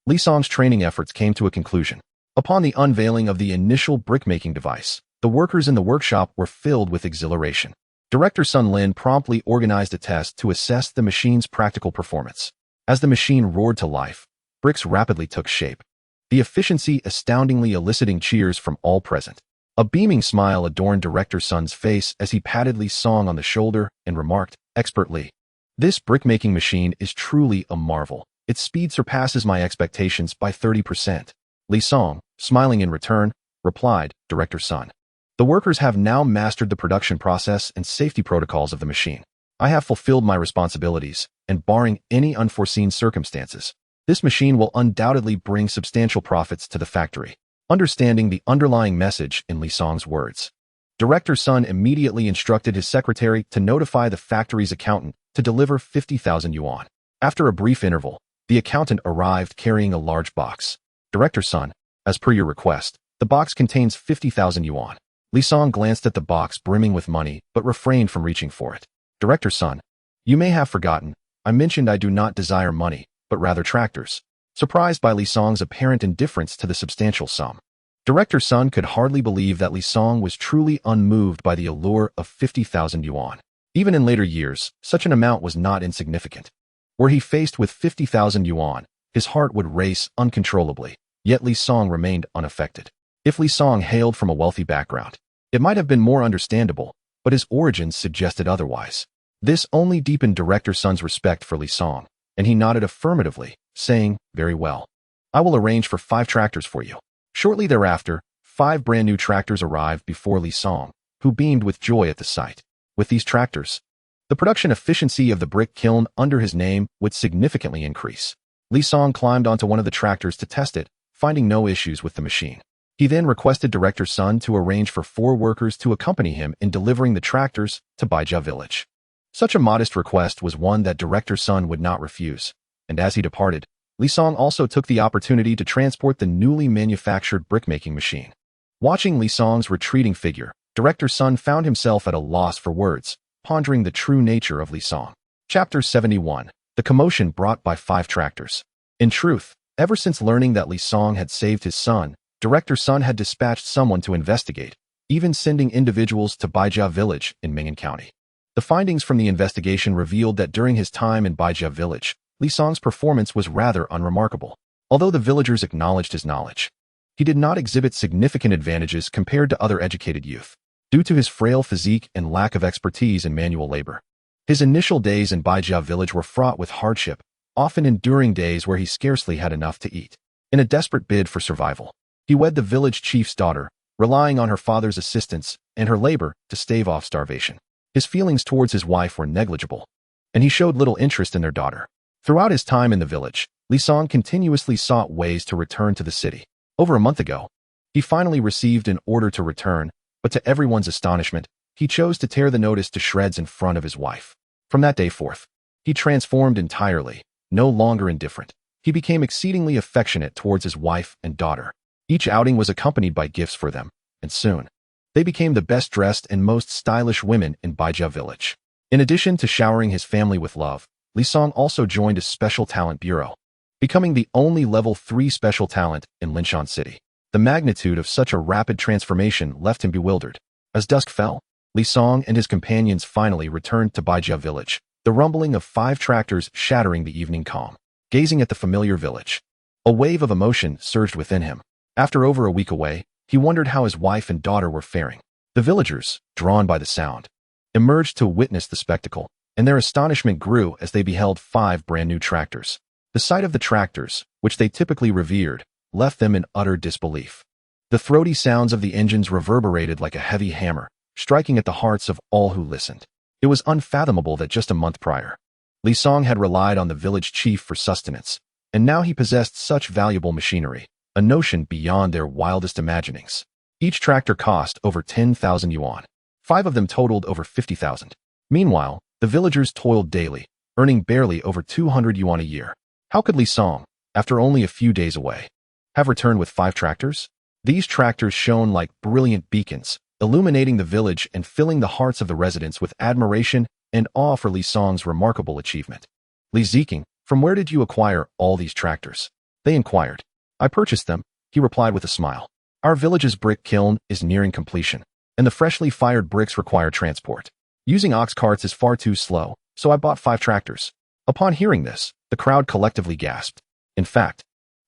Li Song's training efforts came to a conclusion. Upon the unveiling of the initial brick-making device, the workers in the workshop were filled with exhilaration. Director Sun Lin promptly organized a test to assess the machine's practical performance. As the machine roared to life, bricks rapidly took shape, the efficiency astoundingly eliciting cheers from all present. A beaming smile adorned Director Sun's face as he patted Li Song on the shoulder and remarked, expertly, "This brick-making machine is truly a marvel. Its speed surpasses my expectations by 30%. Li Song, smiling in return, replied, Director Sun. The workers have now mastered the production process and safety protocols of the machine. I have fulfilled my responsibilities, and barring any unforeseen circumstances, this machine will undoubtedly bring substantial profits to the factory." Understanding the underlying message in Li Song's words, Director Sun immediately instructed his secretary to notify the factory's accountant to deliver 50,000 yuan. After a brief interval, the accountant arrived carrying a large box. Director Sun, as per your request, the box contains 50,000 yuan. Li Song glanced at the box brimming with money but refrained from reaching for it. Director Sun, you may have forgotten, I mentioned I do not desire money, but rather tractors. Surprised by Li Song's apparent indifference to the substantial sum, Director Sun could hardly believe that Li Song was truly unmoved by the allure of 50,000 yuan. Even in later years, such an amount was not insignificant. Were he faced with 50,000 yuan, his heart would race uncontrollably, yet Li Song remained unaffected. If Li Song hailed from a wealthy background, it might have been more understandable, but his origins suggested otherwise. This only deepened Director Sun's respect for Li Song, and he nodded affirmatively, saying, "Very well. I will arrange for 5 tractors for you." Shortly thereafter, 5 brand-new tractors arrived before Li Song, who beamed with joy at the sight. With these tractors, the production efficiency of the brick kiln under his name would significantly increase. Li Song climbed onto one of the tractors to test it, finding no issues with the machine. He then requested Director Sun to arrange for 4 workers to accompany him in delivering the tractors to Bai Ruowei village. Such a modest request was one that Director Sun would not refuse, and as he departed, Li Song also took the opportunity to transport the newly manufactured brick-making machine. Watching Li Song's retreating figure, Director Sun found himself at a loss for words, pondering the true nature of Li Song. Chapter 71. The commotion brought by 5 tractors. In truth, ever since learning that Li Song had saved his son, Director Sun had dispatched someone to investigate, even sending individuals to Bai Ruowei village in Ming'an County. The findings from the investigation revealed that during his time in Bai Ruowei village, Li Song's performance was rather unremarkable. Although the villagers acknowledged his knowledge, he did not exhibit significant advantages compared to other educated youth, due to his frail physique and lack of expertise in manual labor. His initial days in Bai Ruowei village were fraught with hardship, often enduring days where he scarcely had enough to eat. In a desperate bid for survival, he wed the village chief's daughter, relying on her father's assistance and her labor to stave off starvation. His feelings towards his wife were negligible, and he showed little interest in their daughter. Throughout his time in the village, Li Song continuously sought ways to return to the city. Over a month ago, he finally received an order to return, but to everyone's astonishment, he chose to tear the notice to shreds in front of his wife. From that day forth, he transformed entirely, no longer indifferent. He became exceedingly affectionate towards his wife and daughter. Each outing was accompanied by gifts for them, and soon, they became the best-dressed and most stylish women in Bai Ruowei village. In addition to showering his family with love, Li Song also joined a special talent bureau, becoming the only level 3 special talent in Linshan City. The magnitude of such a rapid transformation left him bewildered. As dusk fell, Li Song and his companions finally returned to Baijia village, the rumbling of 5 tractors shattering the evening calm. Gazing at the familiar village, a wave of emotion surged within him. After over a week away, he wondered how his wife and daughter were faring. The villagers, drawn by the sound, emerged to witness the spectacle, and their astonishment grew as they beheld 5 brand-new tractors. The sight of the tractors, which they typically revered, left them in utter disbelief. The throaty sounds of the engines reverberated like a heavy hammer, striking at the hearts of all who listened. It was unfathomable that just a month prior, Li Song had relied on the village chief for sustenance, and now he possessed such valuable machinery, a notion beyond their wildest imaginings. Each tractor cost over 10,000 yuan. 5 of them totaled over 50,000. Meanwhile, the villagers toiled daily, earning barely over 200 yuan a year. How could Li Song, after only a few days away, have returned with 5 tractors? These tractors shone like brilliant beacons, illuminating the village and filling the hearts of the residents with admiration and awe for Li Song's remarkable achievement. Li Ziking, from where did you acquire all these tractors? They inquired. I purchased them, he replied with a smile. Our village's brick kiln is nearing completion, and the freshly fired bricks require transport. Using ox carts is far too slow, so I bought 5 tractors. Upon hearing this, the crowd collectively gasped. In fact,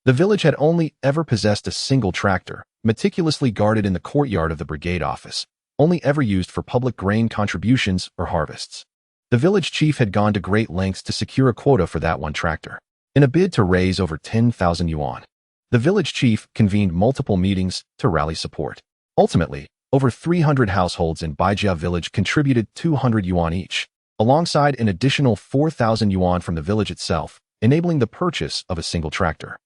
the village had only ever possessed a single tractor, meticulously guarded in the courtyard of the brigade office, only ever used for public grain contributions or harvests. The village chief had gone to great lengths to secure a quota for that one tractor, in a bid to raise over 10,000 yuan. The village chief convened multiple meetings to rally support. Ultimately, over 300 households in Baijia village contributed 200 yuan each, alongside an additional 4,000 yuan from the village itself, enabling the purchase of a single tractor.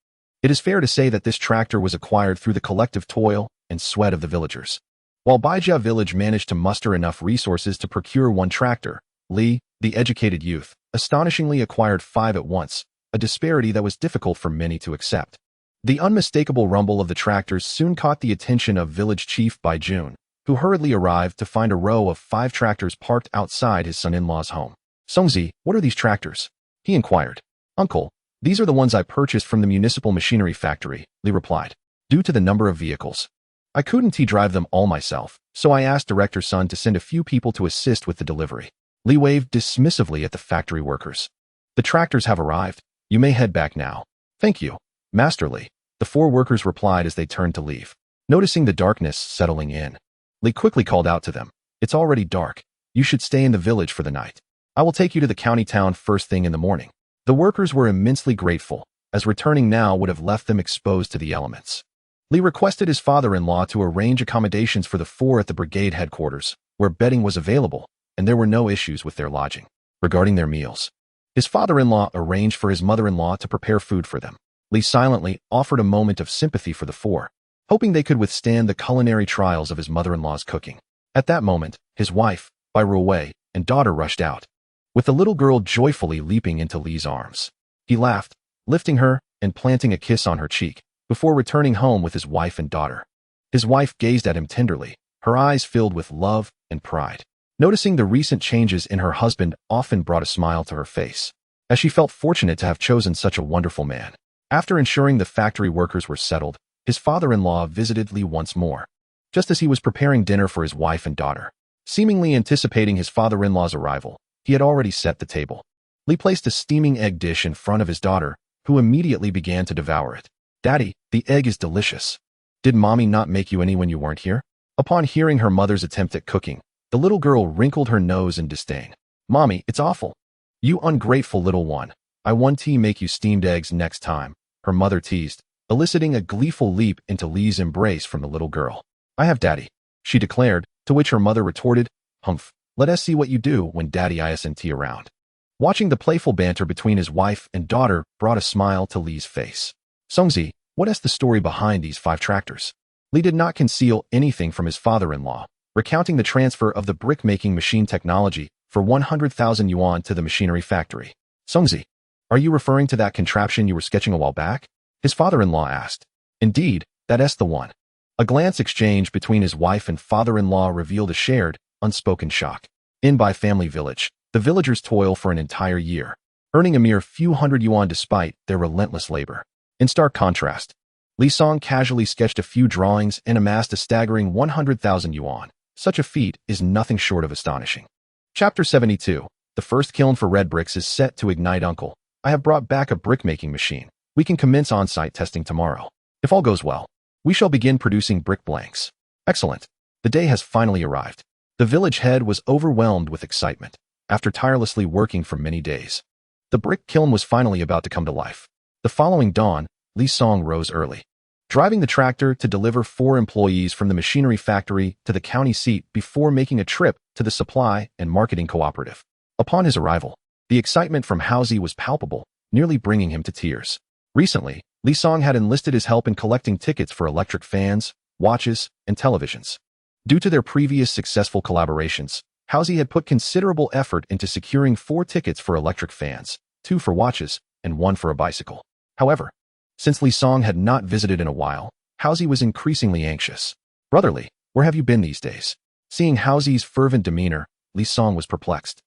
It is fair to say that this tractor was acquired through the collective toil and sweat of the villagers. While Baijia village managed to muster enough resources to procure 1 tractor, Li, the educated youth, astonishingly acquired 5 at once, a disparity that was difficult for many to accept. The unmistakable rumble of the tractors soon caught the attention of village chief Bai Jun, who hurriedly arrived to find a row of 5 tractors parked outside his son-in-law's home. Songzi, what are these tractors? He inquired. Uncle, these are the ones I purchased from the municipal machinery factory, Li replied. Due to the number of vehicles, I couldn't drive them all myself, so I asked director's son to send a few people to assist with the delivery. Li waved dismissively at the factory workers. The tractors have arrived. You may head back now. Thank you, Master Li, the 4 workers replied as they turned to leave. Noticing the darkness settling in, Li quickly called out to them. It's already dark. You should stay in the village for the night. I will take you to the county town first thing in the morning. The workers were immensely grateful, as returning now would have left them exposed to the elements. Li requested his father-in-law to arrange accommodations for the 4 at the brigade headquarters, where bedding was available, and there were no issues with their lodging. Regarding their meals, his father-in-law arranged for his mother-in-law to prepare food for them. Li silently offered a moment of sympathy for the 4, hoping they could withstand the culinary trials of his mother-in-law's cooking. At that moment, his wife, Bai Ruowei, and daughter rushed out, with the little girl joyfully leaping into Li's arms. He laughed, lifting her and planting a kiss on her cheek, before returning home with his wife and daughter. His wife gazed at him tenderly, her eyes filled with love and pride. Noticing the recent changes in her husband often brought a smile to her face, as she felt fortunate to have chosen such a wonderful man. After ensuring the factory workers were settled, his father-in-law visited Li once more, just as he was preparing dinner for his wife and daughter. Seemingly anticipating his father-in-law's arrival, he had already set the table. Li placed a steaming egg dish in front of his daughter, who immediately began to devour it. Daddy, the egg is delicious. Did mommy not make you any when you weren't here? Upon hearing her mother's attempt at cooking, the little girl wrinkled her nose in disdain. Mommy, it's awful. You ungrateful little one. I want to make you steamed eggs next time, her mother teased, eliciting a gleeful leap into Li's embrace from the little girl. I have daddy, she declared, to which her mother retorted, Humph, let us see what you do when daddy isn't around. Watching the playful banter between his wife and daughter brought a smile to Li's face. Songzi, what is the story behind these 5 tractors? Li did not conceal anything from his father-in-law, recounting the transfer of the brick-making machine technology for 100,000 yuan to the machinery factory. Songzi, are you referring to that contraption you were sketching a while back? His father-in-law asked. Indeed, that's the one. A glance exchange between his wife and father-in-law revealed a shared, unspoken shock. In Bai family village, The villagers toil for an entire year, earning a mere few hundred yuan despite their relentless labor. In stark contrast, Li Song casually sketched a few drawings and amassed a staggering 100,000 yuan. Such a feat is nothing short of astonishing. Chapter 72. The first kiln for red bricks is set to ignite. Uncle, I have brought back a brick-making machine. We can commence on-site testing tomorrow. If all goes well, we shall begin producing brick blanks. Excellent. The day has finally arrived. The village head was overwhelmed with excitement. After tirelessly working for many days, the brick kiln was finally about to come to life. The following dawn, Li Song rose early, driving the tractor to deliver 4 employees from the machinery factory to the county seat before making a trip to the supply and marketing cooperative. Upon his arrival, the excitement from Housie was palpable, nearly bringing him to tears. Recently, Li Song had enlisted his help in collecting tickets for electric fans, watches, and televisions. Due to their previous successful collaborations, Housie had put considerable effort into securing 4 tickets for electric fans, 2 for watches, and 1 for a bicycle. However, since Li Song had not visited in a while, Housie was increasingly anxious. Brotherly, where have you been these days? Seeing Housie's fervent demeanor, Li Song was perplexed.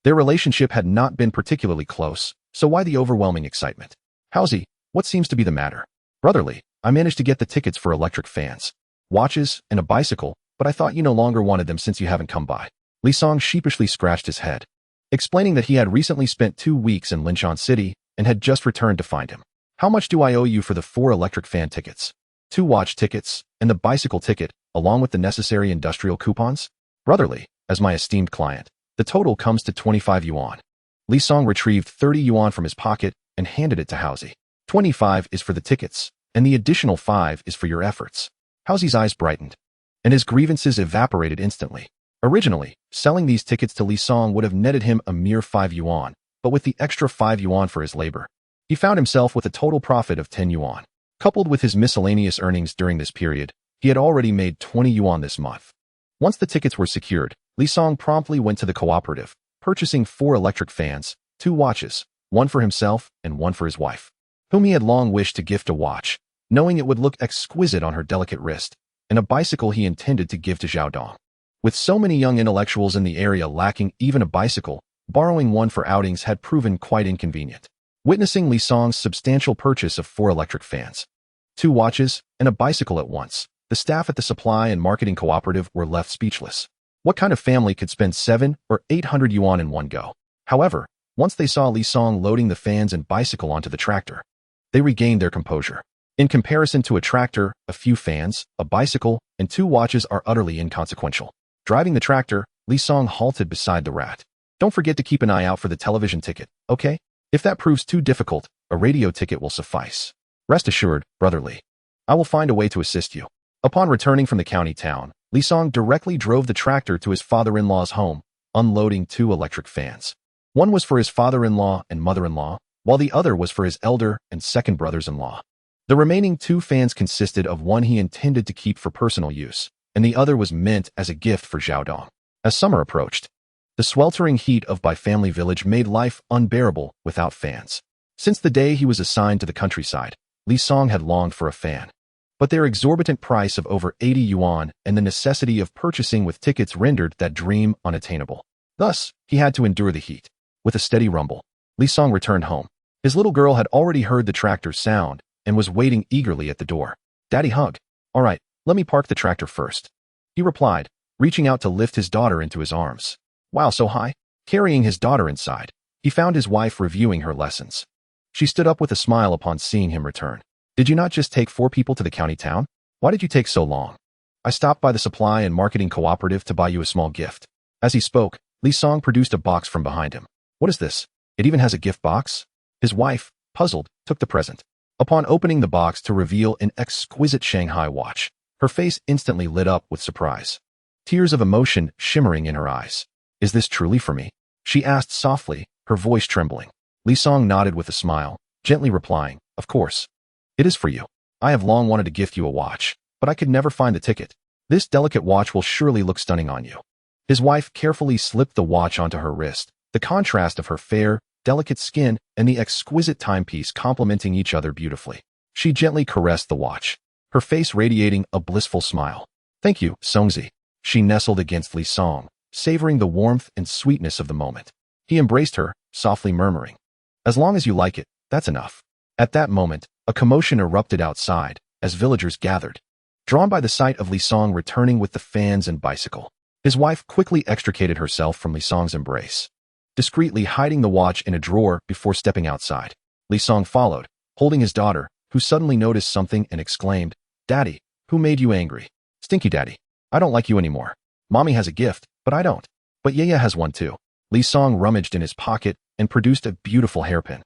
Their relationship had not been particularly close, so why the overwhelming excitement? Housie, what seems to be the matter? Brotherly, I managed to get the tickets for electric fans, watches, and a bicycle, but I thought you no longer wanted them since you haven't come by. Li Song sheepishly scratched his head, explaining that he had recently spent 2 weeks in Linshan City and had just returned to find him. How much do I owe you for the 4 electric fan tickets, 2 watch tickets, and the bicycle ticket, along with the necessary industrial coupons? Brotherly, as my esteemed client, the total comes to 25 yuan. Li Song retrieved 30 yuan from his pocket and handed it to Housie. 25 is for the tickets, and the additional 5 is for your efforts. Housie's eyes brightened, and his grievances evaporated instantly. Originally, selling these tickets to Li Song would have netted him a mere 5 yuan, but with the extra 5 yuan for his labor, he found himself with a total profit of 10 yuan. Coupled with his miscellaneous earnings during this period, he had already made 20 yuan this month. Once the tickets were secured, Li Song promptly went to the cooperative, purchasing 4 electric fans, 2 watches, 1 for himself and 1 for his wife, whom he had long wished to gift a watch, knowing it would look exquisite on her delicate wrist, and a bicycle he intended to give to Xiaodong. With so many young intellectuals in the area lacking even a bicycle, borrowing one for outings had proven quite inconvenient. Witnessing Li Song's substantial purchase of 4 electric fans, 2 watches, and a bicycle at once, the staff at the supply and marketing cooperative were left speechless. What kind of family could spend 700 or 800 yuan in one go? However, once they saw Li Song loading the fans and bicycle onto the tractor, they regained their composure. In comparison to a tractor, a few fans, a bicycle, and 2 watches are utterly inconsequential. Driving the tractor, Li Song halted beside the rat. Don't forget to keep an eye out for the television ticket, okay? If that proves too difficult, a radio ticket will suffice. Rest assured, brotherly, I will find a way to assist you. Upon returning from the county town, Li Song directly drove the tractor to his father-in-law's home, unloading 2 electric fans. One was for his father-in-law and mother-in-law, while the other was for his elder and second brothers-in-law. The remaining 2 fans consisted of one he intended to keep for personal use, and the other was meant as a gift for Xiaodong. As summer approached, the sweltering heat of Bai family village made life unbearable without fans. Since the day he was assigned to the countryside, Li Song had longed for a fan. But their exorbitant price of over 80 yuan and the necessity of purchasing with tickets rendered that dream unattainable. Thus, he had to endure the heat. With a steady rumble, Li Song returned home. His little girl had already heard the tractor's sound and was waiting eagerly at the door. Daddy, hug. All right, let me park the tractor first, he replied, reaching out to lift his daughter into his arms. Wow, so high? Carrying his daughter inside, he found his wife reviewing her lessons. She stood up with a smile upon seeing him return. Did you not just take 4 people to the county town? Why did you take so long? I stopped by the supply and marketing cooperative to buy you a small gift. As he spoke, Li Song produced a box from behind him. What is this? It even has a gift box? His wife, puzzled, took the present. Upon opening the box to reveal an exquisite Shanghai watch, her face instantly lit up with surprise, tears of emotion shimmering in her eyes. Is this truly for me? She asked softly, her voice trembling. Li Song nodded with a smile, gently replying, of course. It is for you. I have long wanted to gift you a watch, but I could never find the ticket. This delicate watch will surely look stunning on you. His wife carefully slipped the watch onto her wrist, the contrast of her fair, delicate skin and the exquisite timepiece complementing each other beautifully. She gently caressed the watch, her face radiating a blissful smile. Thank you, Songzi. She nestled against Li Song, savoring the warmth and sweetness of the moment. He embraced her, softly murmuring, "As long as you like it, that's enough." At that moment, a commotion erupted outside, as villagers gathered, drawn by the sight of Li Song returning with the fans and bicycle. His wife quickly extricated herself from Li Song's embrace, discreetly hiding the watch in a drawer before stepping outside. Li Song followed, holding his daughter, who suddenly noticed something and exclaimed, "Daddy, who made you angry?" "Stinky Daddy. I don't like you anymore. Mommy has a gift, but I don't. But Yaya has one too." Li Song rummaged in his pocket and produced a beautiful hairpin,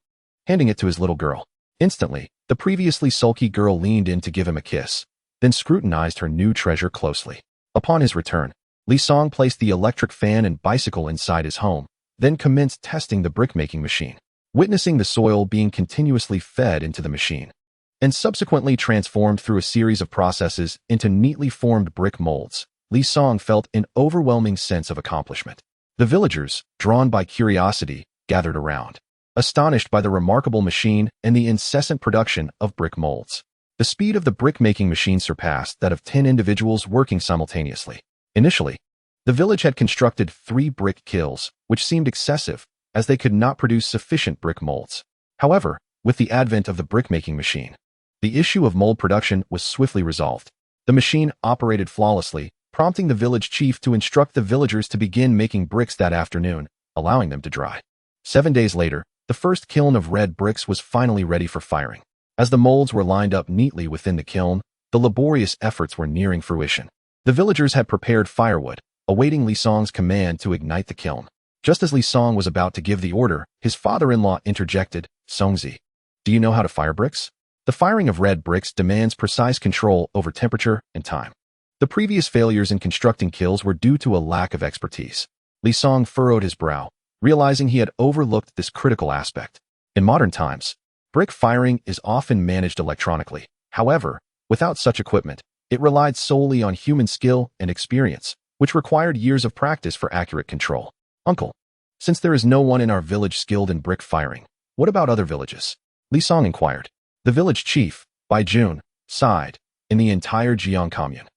handing it to his little girl. Instantly, the previously sulky girl leaned in to give him a kiss, then scrutinized her new treasure closely. Upon his return, Li Song placed the electric fan and bicycle inside his home, then commenced testing the brick-making machine, witnessing the soil being continuously fed into the machine, and subsequently transformed through a series of processes into neatly formed brick molds. Li Song felt an overwhelming sense of accomplishment. The villagers, drawn by curiosity, gathered around, astonished by the remarkable machine and the incessant production of brick molds. The speed of the brick-making machine surpassed that of 10 individuals working simultaneously. Initially, the village had constructed 3 brick kilns, which seemed excessive, as they could not produce sufficient brick molds. However, with the advent of the brick-making machine, the issue of mold production was swiftly resolved. The machine operated flawlessly, prompting the village chief to instruct the villagers to begin making bricks that afternoon, allowing them to dry. 7 days later, the first kiln of red bricks was finally ready for firing. As the molds were lined up neatly within the kiln, the laborious efforts were nearing fruition. The villagers had prepared firewood, awaiting Li Song's command to ignite the kiln. Just as Li Song was about to give the order, his father-in-law interjected, "Songzi, do you know how to fire bricks? The firing of red bricks demands precise control over temperature and time." The previous failures in constructing kilns were due to a lack of expertise. Li Song furrowed his brow, realizing he had overlooked this critical aspect. In modern times, brick firing is often managed electronically. However, without such equipment, it relied solely on human skill and experience, which required years of practice for accurate control. "Uncle, since there is no one in our village skilled in brick firing, what about other villages?" Li Song inquired. The village chief, Bai Ruowei, sighed. "In the entire Jiang commune,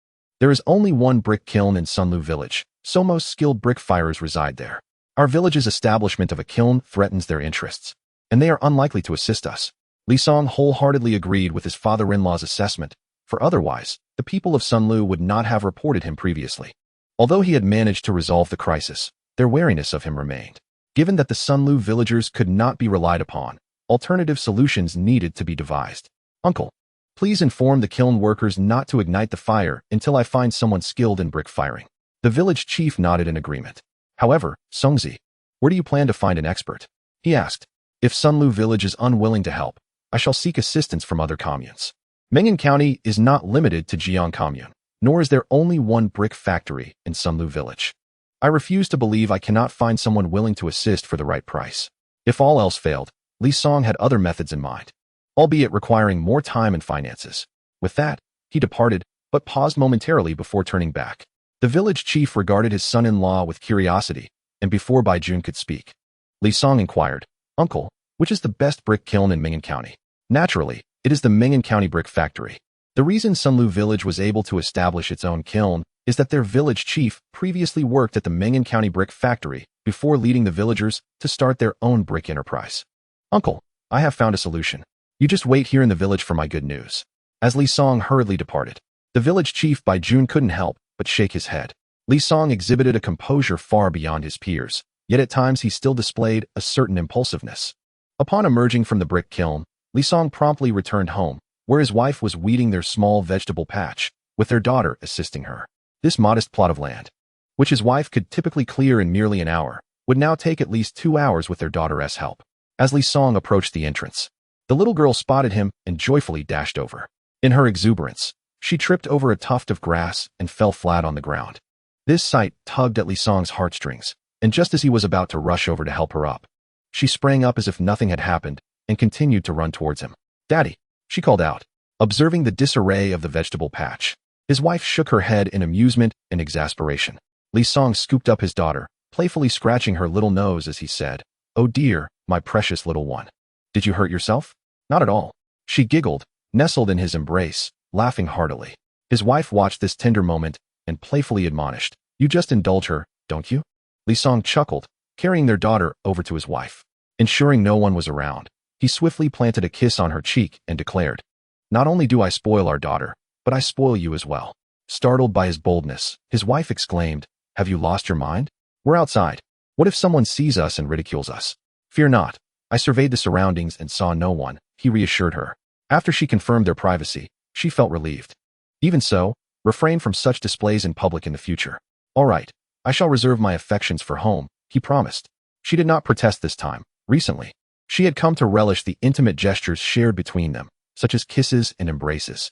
there is only one brick kiln in Sunlu village, so most skilled brick firers reside there. Our village's establishment of a kiln threatens their interests, and they are unlikely to assist us." Li Song wholeheartedly agreed with his father-in-law's assessment, for otherwise, the people of Sunlu would not have reported him previously. Although he had managed to resolve the crisis, their wariness of him remained. Given that the Sunlu villagers could not be relied upon, alternative solutions needed to be devised. "Uncle, please inform the kiln workers not to ignite the fire until I find someone skilled in brick firing." The village chief nodded in agreement. "However, Songzi, where do you plan to find an expert?" he asked. "If Sunlu village is unwilling to help, I shall seek assistance from other communes. Meng'an County is not limited to Jiang commune, nor is there only one brick factory in Sunlu village. I refuse to believe I cannot find someone willing to assist for the right price." If all else failed, Li Song had other methods in mind, albeit requiring more time and finances. With that, he departed, but paused momentarily before turning back. The village chief regarded his son-in-law with curiosity, and before Bai Ruowei could speak, Li Song inquired, "Uncle, which is the best brick kiln in Meng'an County?" "Naturally, it is the Meng'an County Brick Factory. The reason Sunlu village was able to establish its own kiln is that their village chief previously worked at the Meng'an County Brick Factory before leading the villagers to start their own brick enterprise." "Uncle, I have found a solution. You just wait here in the village for my good news." As Li Song hurriedly departed, the village chief Bai Ruowei couldn't help but shake his head. Li Song exhibited a composure far beyond his peers, yet at times he still displayed a certain impulsiveness. Upon emerging from the brick kiln, Li Song promptly returned home, where his wife was weeding their small vegetable patch, with their daughter assisting her. This modest plot of land, which his wife could typically clear in merely an hour, would now take at least 2 hours with their daughter's help. As Li Song approached the entrance, the little girl spotted him and joyfully dashed over. In her exuberance, she tripped over a tuft of grass and fell flat on the ground. This sight tugged at Li Song's heartstrings, and just as he was about to rush over to help her up, she sprang up as if nothing had happened and continued to run towards him. "Daddy," she called out, observing the disarray of the vegetable patch. His wife shook her head in amusement and exasperation. Li Song scooped up his daughter, playfully scratching her little nose as he said, "Oh dear, my precious little one. Did you hurt yourself?" "Not at all." She giggled, nestled in his embrace, laughing heartily. His wife watched this tender moment and playfully admonished, "You just indulge her, don't you?" Li Song chuckled, carrying their daughter over to his wife. Ensuring no one was around, he swiftly planted a kiss on her cheek and declared, "Not only do I spoil our daughter, but I spoil you as well." Startled by his boldness, his wife exclaimed, "Have you lost your mind? We're outside. What if someone sees us and ridicules us?" "Fear not. I surveyed the surroundings and saw no one," he reassured her. After she confirmed their privacy, she felt relieved. "Even so, refrain from such displays in public in the future." "All right, I shall reserve my affections for home," he promised. She did not protest this time. Recently, she had come to relish the intimate gestures shared between them, such as kisses and embraces.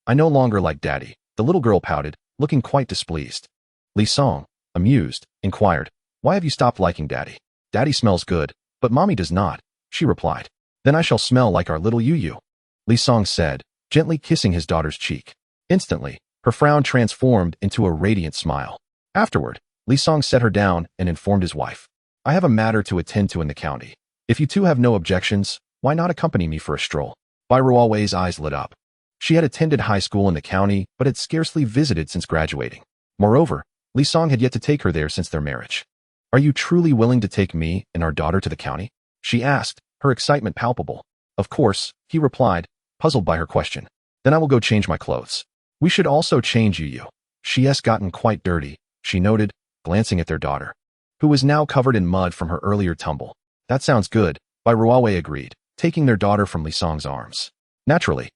"I no longer like Daddy," the little girl pouted, looking quite displeased. Li Song, amused, inquired, "Why have you stopped liking Daddy?" "Daddy smells good, but Mommy does not," she replied. "Then I shall smell like our little Yu. Li Song said, gently kissing his daughter's cheek. Instantly, her frown transformed into a radiant smile. Afterward, Li Song set her down and informed his wife, "I have a matter to attend to in the county. If you two have no objections, why not accompany me for a stroll?" Bai Ruowei's eyes lit up. She had attended high school in the county, but had scarcely visited since graduating. Moreover, Li Song had yet to take her there since their marriage. "Are you truly willing to take me and our daughter to the county?" she asked, her excitement palpable. "Of course," he replied, puzzled by her question. "Then I will go change my clothes." "We should also change you. She's gotten quite dirty," she noted, glancing at their daughter, who was now covered in mud from her earlier tumble. "That sounds good," Bai Ruowei agreed, taking their daughter from Li Song's arms. Naturally,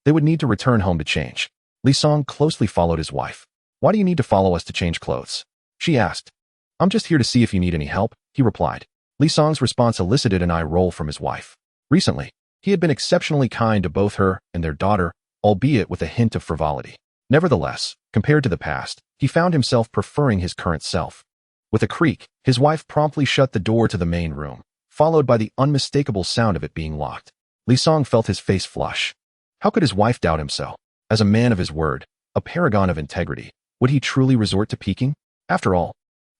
they would need to return home to change. Li Song closely followed his wife. "Why do you need to follow us to change clothes?" she asked. "I'm just here to see if you need any help," he replied. Li Song's response elicited an eye roll from his wife. Recently, he had been exceptionally kind to both her and their daughter, albeit with a hint of frivolity. Nevertheless, compared to the past, he found himself preferring his current self. With a creak, his wife promptly shut the door to the main room, followed by the unmistakable sound of it being locked. Li Song felt his face flush. How could his wife doubt him so? As a man of his word, a paragon of integrity, would he truly resort to peeking? After all,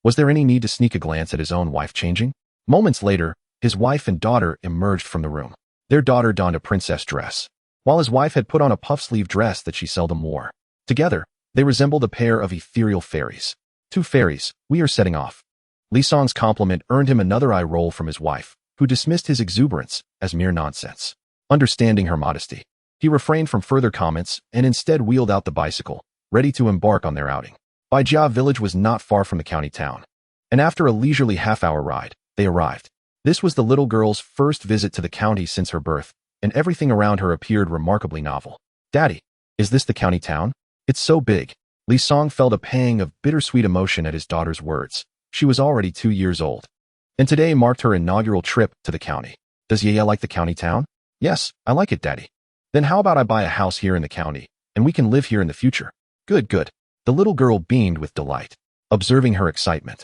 was there any need to sneak a glance at his own wife changing? Moments later, his wife and daughter emerged from the room. Their daughter donned a princess dress, while his wife had put on a puff-sleeve dress that she seldom wore. Together, they resembled a pair of ethereal fairies. "Two fairies, we are setting off." Li Song's compliment earned him another eye roll from his wife, who dismissed his exuberance as mere nonsense. Understanding her modesty, he refrained from further comments and instead wheeled out the bicycle, ready to embark on their outing. Bai Jia village was not far from the county town, and after a leisurely half-hour ride, they arrived. This was the little girl's first visit to the county since her birth, and everything around her appeared remarkably novel. "Daddy, is this the county town? It's so big." Li Song felt a pang of bittersweet emotion at his daughter's words. She was already 2 years old, and today marked her inaugural trip to the county. "Does Yaya like the county town?" "Yes, I like it, Daddy." "Then how about I buy a house here in the county, and we can live here in the future?" Good. The little girl beamed with delight, observing her excitement.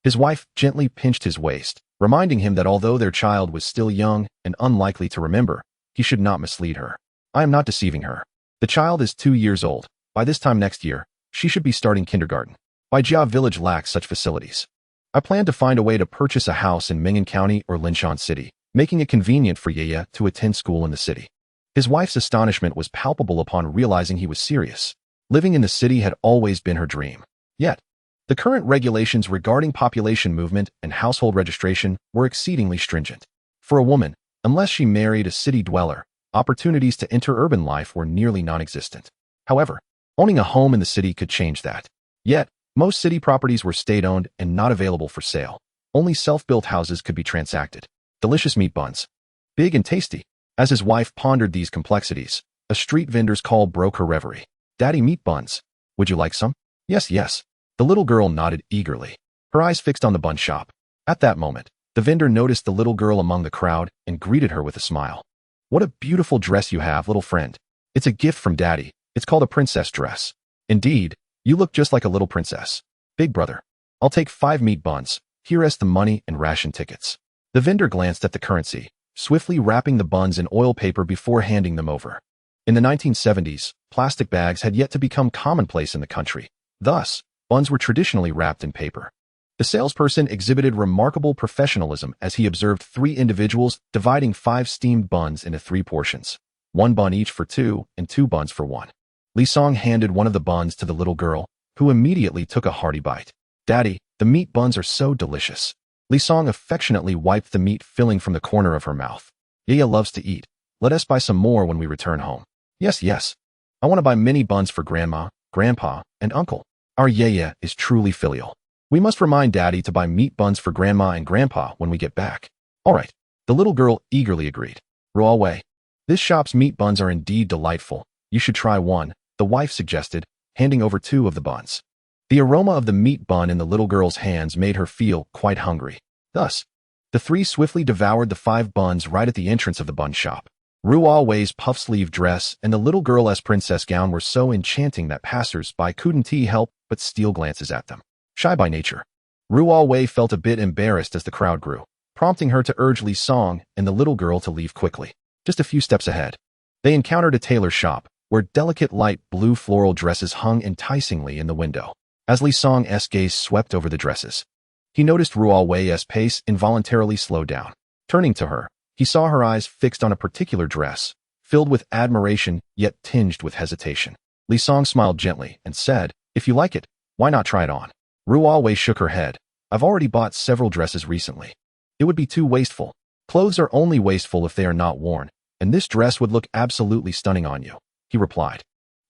His wife gently pinched his waist, reminding him that although their child was still young and unlikely to remember, he should not mislead her. "I am not deceiving her. The child is 2 years old. By this time next year, she should be starting kindergarten. Bai Jia village lacks such facilities. I plan to find a way to purchase a house in Ming'an County or Linshan City, making it convenient for Yaya to attend school in the city." His wife's astonishment was palpable upon realizing he was serious. Living in the city had always been her dream. Yet, the current regulations regarding population movement and household registration were exceedingly stringent. For a woman, unless she married a city dweller, opportunities to enter urban life were nearly non-existent. However, owning a home in the city could change that. Yet, most city properties were state-owned and not available for sale. Only self-built houses could be transacted. Delicious meat buns. Big and tasty. As his wife pondered these complexities, a street vendor's call broke her reverie. "Daddy, meat buns. Would you like some?" Yes. The little girl nodded eagerly, her eyes fixed on the bun shop. At that moment, the vendor noticed the little girl among the crowd and greeted her with a smile. "What a beautiful dress you have, little friend. It's a gift from Daddy. It's called a princess dress." "Indeed, you look just like a little princess." "Big brother, I'll take 5 meat buns. Here is the money and ration tickets." The vendor glanced at the currency, swiftly wrapping the buns in oil paper before handing them over. In the 1970s, plastic bags had yet to become commonplace in the country. Thus, buns were traditionally wrapped in paper. The salesperson exhibited remarkable professionalism as he observed 3 individuals dividing 5 steamed buns into 3 portions, 1 bun each for 2 and 2 buns for 1. Li Song handed one of the buns to the little girl, who immediately took a hearty bite. "Daddy, the meat buns are so delicious." Li Song affectionately wiped the meat filling from the corner of her mouth. Yaya loves to eat. Let us buy some more when we return home. Yes, yes. I want to buy many buns for Grandma, Grandpa, and Uncle. Our Yaya is truly filial. We must remind Daddy to buy meat buns for Grandma and Grandpa when we get back. All right. The little girl eagerly agreed. Ruowei. This shop's meat buns are indeed delightful. You should try one, the wife suggested, handing over 2 of the buns. The aroma of the meat bun in the little girl's hands made her feel quite hungry. Thus, the 3 swiftly devoured the 5 buns right at the entrance of the bun shop. Ruowei's puff-sleeve dress and the little girl's princess gown were so enchanting that passers-by couldn't help but steal glances at them. Shy by nature, Ruowei felt a bit embarrassed as the crowd grew, prompting her to urge Li Song and the little girl to leave quickly. Just a few steps ahead, they encountered a tailor shop, where delicate light blue floral dresses hung enticingly in the window. As Li Song's gaze swept over the dresses, he noticed Ruowei's pace involuntarily slow down. Turning to her, he saw her eyes fixed on a particular dress, filled with admiration yet tinged with hesitation. Li Song smiled gently and said, "If you like it, why not try it on?" Ruowei shook her head. "I've already bought several dresses recently. It would be too wasteful. Clothes are only wasteful if they are not worn, and this dress would look absolutely stunning on you," he replied,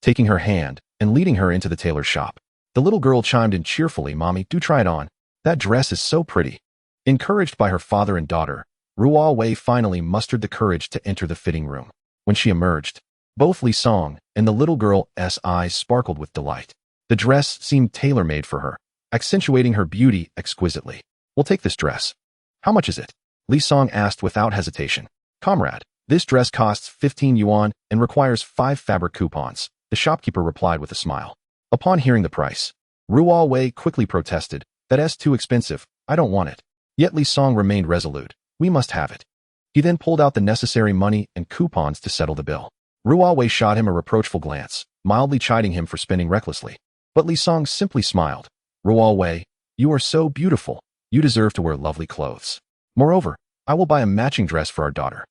taking her hand and leading her into the tailor's shop. The little girl chimed in cheerfully, "Mommy, do try it on. That dress is so pretty." Encouraged by her father and daughter, Ruowei finally mustered the courage to enter the fitting room. When she emerged, both Li Song and the little girl's eyes sparkled with delight. The dress seemed tailor-made for her, accentuating her beauty exquisitely. "We'll take this dress. How much is it?" Li Song asked without hesitation. "Comrade, this dress costs 15 yuan and requires 5 fabric coupons," the shopkeeper replied with a smile. Upon hearing the price, Ruowei quickly protested, "That's too expensive. I don't want it." Yet Li Song remained resolute. "We must have it." He then pulled out the necessary money and coupons to settle the bill. Ruowei shot him a reproachful glance, mildly chiding him for spending recklessly. But Li Song simply smiled. "Ruowei, you are so beautiful. You deserve to wear lovely clothes. Moreover, I will buy a matching dress for our daughter,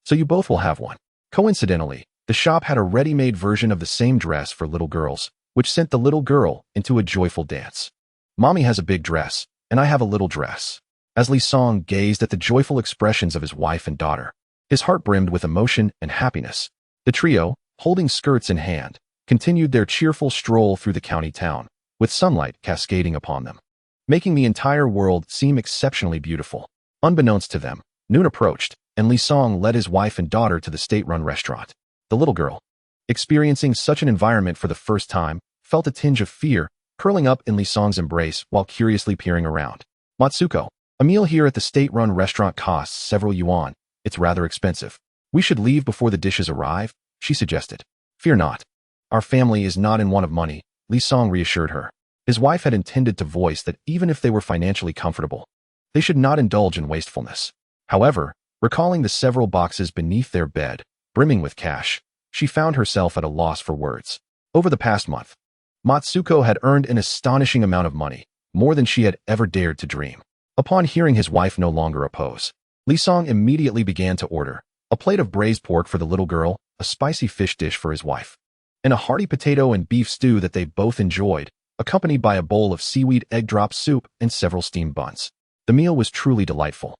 so you both will have one." Coincidentally, the shop had a ready-made version of the same dress for little girls, which sent the little girl into a joyful dance. "Mommy has a big dress, and I have a little dress." As Li Song gazed at the joyful expressions of his wife and daughter, his heart brimmed with emotion and happiness. The trio, holding skirts in hand, continued their cheerful stroll through the county town, with sunlight cascading upon them, making the entire world seem exceptionally beautiful. Unbeknownst to them, noon approached, and Li Song led his wife and daughter to the state-run restaurant. The little girl, experiencing such an environment for the first time, felt a tinge of fear, curling up in Li Song's embrace while curiously peering around. "Matsuko, a meal here at the state-run restaurant costs several yuan. It's rather expensive. We should leave before the dishes arrive," she suggested. "Fear not. Our family is not in want of money," Li Song reassured her. His wife had intended to voice that even if they were financially comfortable, they should not indulge in wastefulness. However, recalling the several boxes beneath their bed, brimming with cash, she found herself at a loss for words. Over the past month, Matsuko had earned an astonishing amount of money, more than she had ever dared to dream. Upon hearing his wife no longer oppose, Li Song immediately began to order a plate of braised pork for the little girl, a spicy fish dish for his wife, and a hearty potato and beef stew that they both enjoyed, accompanied by a bowl of seaweed egg drop soup and several steamed buns. The meal was truly delightful.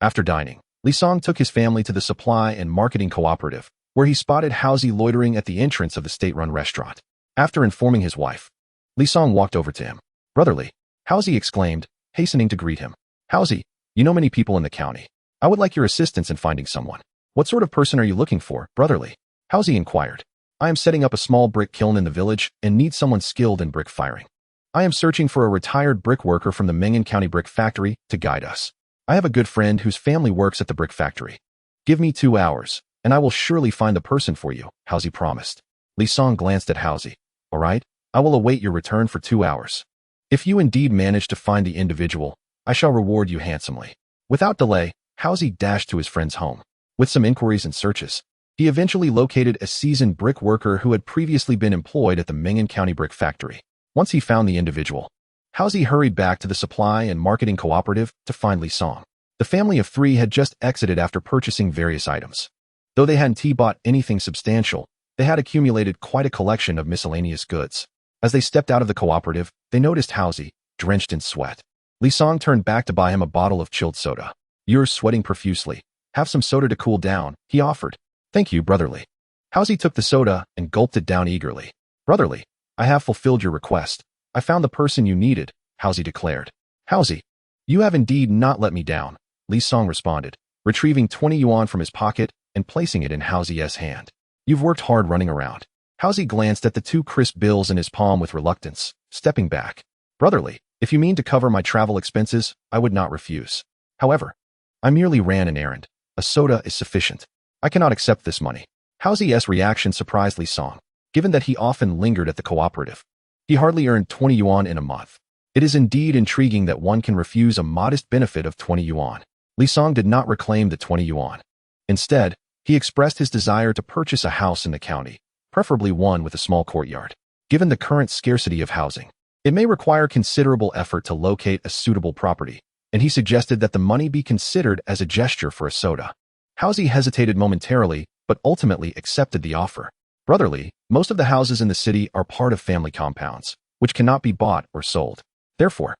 After dining, Li Song took his family to the supply and marketing cooperative, where he spotted Haozi loitering at the entrance of the state-run restaurant. After informing his wife, Li Song walked over to him. "Brotherly," Haozi exclaimed, hastening to greet him. "Haozi, you know many people in the county. I would like your assistance in finding someone." "What sort of person are you looking for, brotherly?" Haozi inquired. "I am setting up a small brick kiln in the village and need someone skilled in brick firing. I am searching for a retired brick worker from the Mengan County Brick Factory to guide us. I have a good friend whose family works at the brick factory. Give me 2 hours, and I will surely find the person for you," Haozi promised. Li Song glanced at Haozi. "All right, I will await your return for 2 hours. If you indeed manage to find the individual, I shall reward you handsomely." Without delay, Haozi dashed to his friend's home. With some inquiries and searches, he eventually located a seasoned brick worker who had previously been employed at the Mengan County Brick Factory. Once he found the individual, Haozi hurried back to the supply and marketing cooperative to find Li Song. The family of 3 had just exited after purchasing various items. Though they hadn't bought anything substantial, they had accumulated quite a collection of miscellaneous goods. As they stepped out of the cooperative, they noticed Haozi, drenched in sweat. Li Song turned back to buy him a bottle of chilled soda. "You're sweating profusely. Have some soda to cool down," he offered. "Thank you, brotherly." Housie took the soda and gulped it down eagerly. "Brotherly, I have fulfilled your request. I found the person you needed," Housie declared. "Housie, you have indeed not let me down," Li Song responded, retrieving 20 yuan from his pocket and placing it in Housie's hand. "You've worked hard running around." Housie glanced at the 2 crisp bills in his palm with reluctance, stepping back. "Brotherly, if you mean to cover my travel expenses, I would not refuse. However, I merely ran an errand. A soda is sufficient. I cannot accept this money." Housie's reaction surprised Li Song, given that he often lingered at the cooperative. He hardly earned 20 yuan in a month. It is indeed intriguing that one can refuse a modest benefit of 20 yuan. Li Song did not reclaim the 20 yuan. Instead, he expressed his desire to purchase a house in the county, preferably one with a small courtyard. Given the current scarcity of housing, it may require considerable effort to locate a suitable property, and he suggested that the money be considered as a gesture for a soda. Housie hesitated momentarily, but ultimately accepted the offer. "Brotherly, most of the houses in the city are part of family compounds, which cannot be bought or sold. Therefore,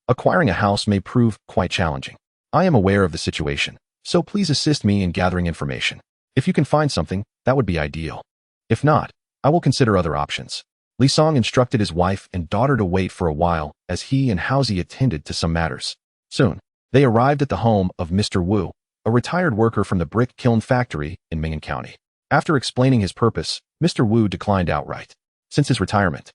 acquiring a house may prove quite challenging. I am aware of the situation, so please assist me in gathering information. If you can find something, that would be ideal. If not, I will consider other options." Li Song instructed his wife and daughter to wait for a while as he and Housie attended to some matters. Soon, they arrived at the home of Mr. Wu, a retired worker from the brick kiln factory in Ming'an County. After explaining his purpose, Mr. Wu declined outright. Since his retirement,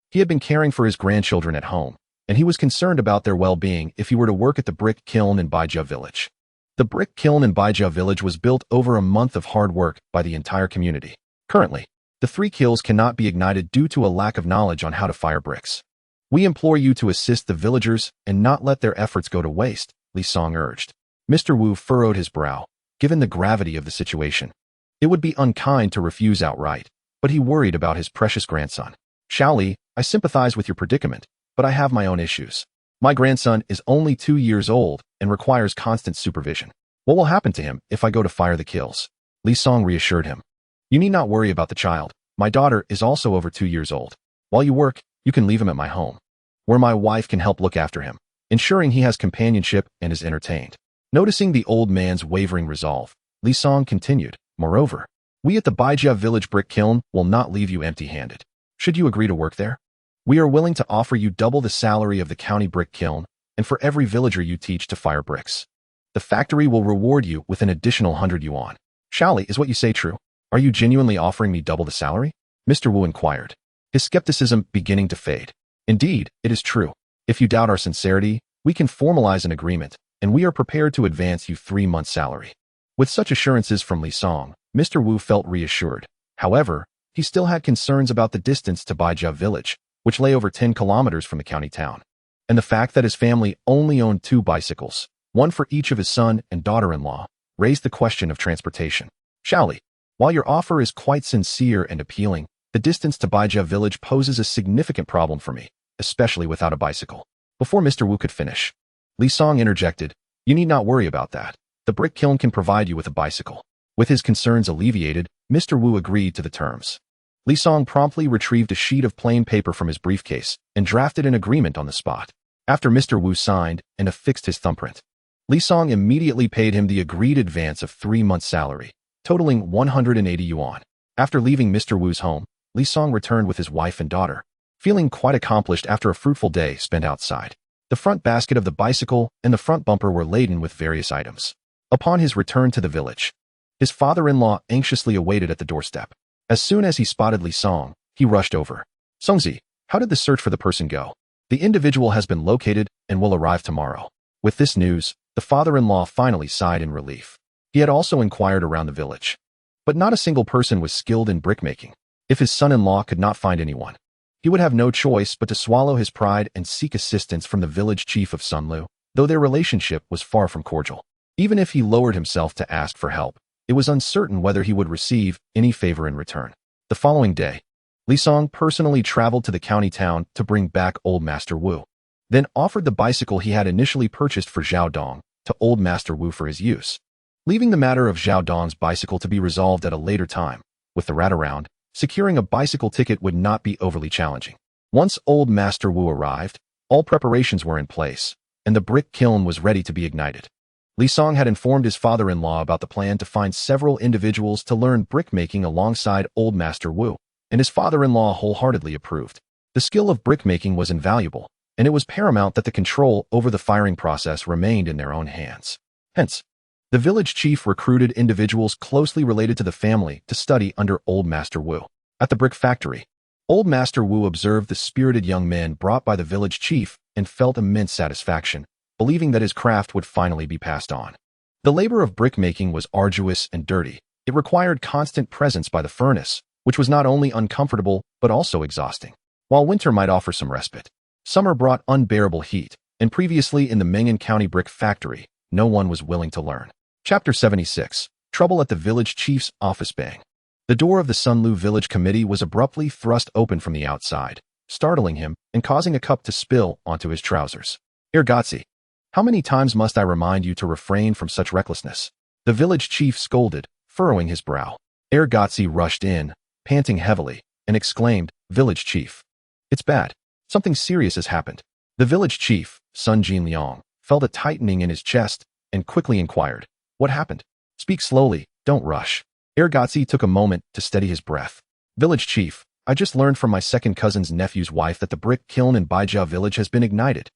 he had been caring for his grandchildren at home, and he was concerned about their well-being if he were to work at the brick kiln in Baijia village. The brick kiln in Baijia village was built over a month of hard work by the entire community. Currently, the 3 kilns cannot be ignited due to a lack of knowledge on how to fire bricks. "We implore you to assist the villagers and not let their efforts go to waste," Li Song urged. Mr. Wu furrowed his brow, given the gravity of the situation. It would be unkind to refuse outright, but he worried about his precious grandson. "Shaoli, I sympathize with your predicament, but I have my own issues. My grandson is only 2 years old and requires constant supervision. What will happen to him if I go to fire the kilns?" Li Song reassured him. "You need not worry about the child. My daughter is also over 2 years old. While you work, you can leave him at my home, where my wife can help look after him, ensuring he has companionship and is entertained." Noticing the old man's wavering resolve, Li Song continued, "Moreover, we at the Baijia village brick kiln will not leave you empty-handed. Should you agree to work there, we are willing to offer you double the salary of the county brick kiln, and for every villager you teach to fire bricks, the factory will reward you with an additional 100 yuan. Shaoli, is what you say true? Are you genuinely offering me double the salary?" Mr. Wu inquired, his skepticism beginning to fade. "Indeed, it is true. If you doubt our sincerity, we can formalize an agreement, and we are prepared to advance you 3 months' salary." With such assurances from Li Song, Mr. Wu felt reassured. However, he still had concerns about the distance to Baijia village, which lay over 10 kilometers from the county town, and the fact that his family only owned 2 bicycles, one for each of his son and daughter-in-law, raised the question of transportation. "Shaoli, while your offer is quite sincere and appealing, the distance to Baijia village poses a significant problem for me, especially without a bicycle." Before Mr. Wu could finish, Li Song interjected, "You need not worry about that. The brick kiln can provide you with a bicycle." With his concerns alleviated, Mr. Wu agreed to the terms. Li Song promptly retrieved a sheet of plain paper from his briefcase and drafted an agreement on the spot. After Mr. Wu signed and affixed his thumbprint, Li Song immediately paid him the agreed advance of 3 months' salary, totaling 180 yuan. After leaving Mr. Wu's home, Li Song returned with his wife and daughter, feeling quite accomplished after a fruitful day spent outside. The front basket of the bicycle and the front bumper were laden with various items. Upon his return to the village, his father-in-law anxiously awaited at the doorstep. As soon as he spotted Li Song, he rushed over. "Songzi, how did the search for the person go?" "The individual has been located and will arrive tomorrow." With this news, the father-in-law finally sighed in relief. He had also inquired around the village, but not a single person was skilled in brickmaking. If his son-in-law could not find anyone, he would have no choice but to swallow his pride and seek assistance from the village chief of Sunlu, though their relationship was far from cordial. Even if he lowered himself to ask for help, it was uncertain whether he would receive any favor in return. The following day, Li Song personally traveled to the county town to bring back Old Master Wu, then offered the bicycle he had initially purchased for Zhao Dong to Old Master Wu for his use, leaving the matter of Zhao Dong's bicycle to be resolved at a later time. With the rat around, securing a bicycle ticket would not be overly challenging. Once Old Master Wu arrived, all preparations were in place. and the brick kiln was ready to be ignited. Li Song had informed his father-in-law about the plan to find several individuals to learn brickmaking alongside Old Master Wu, and his father-in-law wholeheartedly approved. The skill of brickmaking was invaluable, and it was paramount that the control over the firing process remained in their own hands. Hence, the village chief recruited individuals closely related to the family to study under Old Master Wu. At the brick factory, Old Master Wu observed the spirited young men brought by the village chief and felt immense satisfaction, believing that his craft would finally be passed on. The labor of brickmaking was arduous and dirty. It required constant presence by the furnace, which was not only uncomfortable but also exhausting. While winter might offer some respite, summer brought unbearable heat, and previously in the Mengan County brick factory, no one was willing to learn. Chapter 76. Trouble at the village chief's office. Bang. The door of the Sunlu village committee was abruptly thrust open from the outside, startling him and causing a cup to spill onto his trousers. Ergotzi, how many times must I remind you to refrain from such recklessness? The village chief scolded, furrowing his brow. Ergotzi rushed in, panting heavily, and exclaimed, "Village chief, it's bad. Something serious has happened." The village chief, Sun Jinliang, felt a tightening in his chest and quickly inquired, "What happened? Speak slowly, don't rush." Ergotzi took a moment to steady his breath. "Village chief, I just learned from my second cousin's nephew's wife that the brick kiln in Baijia village has been ignited."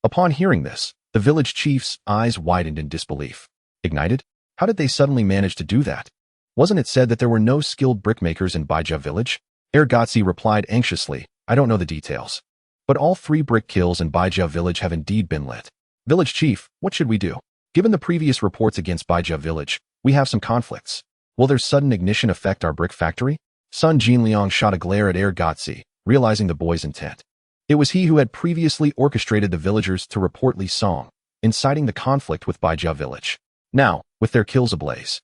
Upon hearing this, the village chief's eyes widened in disbelief. Ignited? How did they suddenly manage to do that? Wasn't it said that there were no skilled brickmakers in Baijia village? Ergotzi replied anxiously, "I don't know the details. But all 3 brick kilns in Baijia village have indeed been lit. Village chief, what should we do? Given the previous reports against Baijia village, we have some conflicts. Will their sudden ignition affect our brick factory?" Sun Jinliang shot a glare at Ergotzi, realizing the boy's intent. It was he who had previously orchestrated the villagers to report Li Song, inciting the conflict with Baijia village. Now, with their kilns ablaze,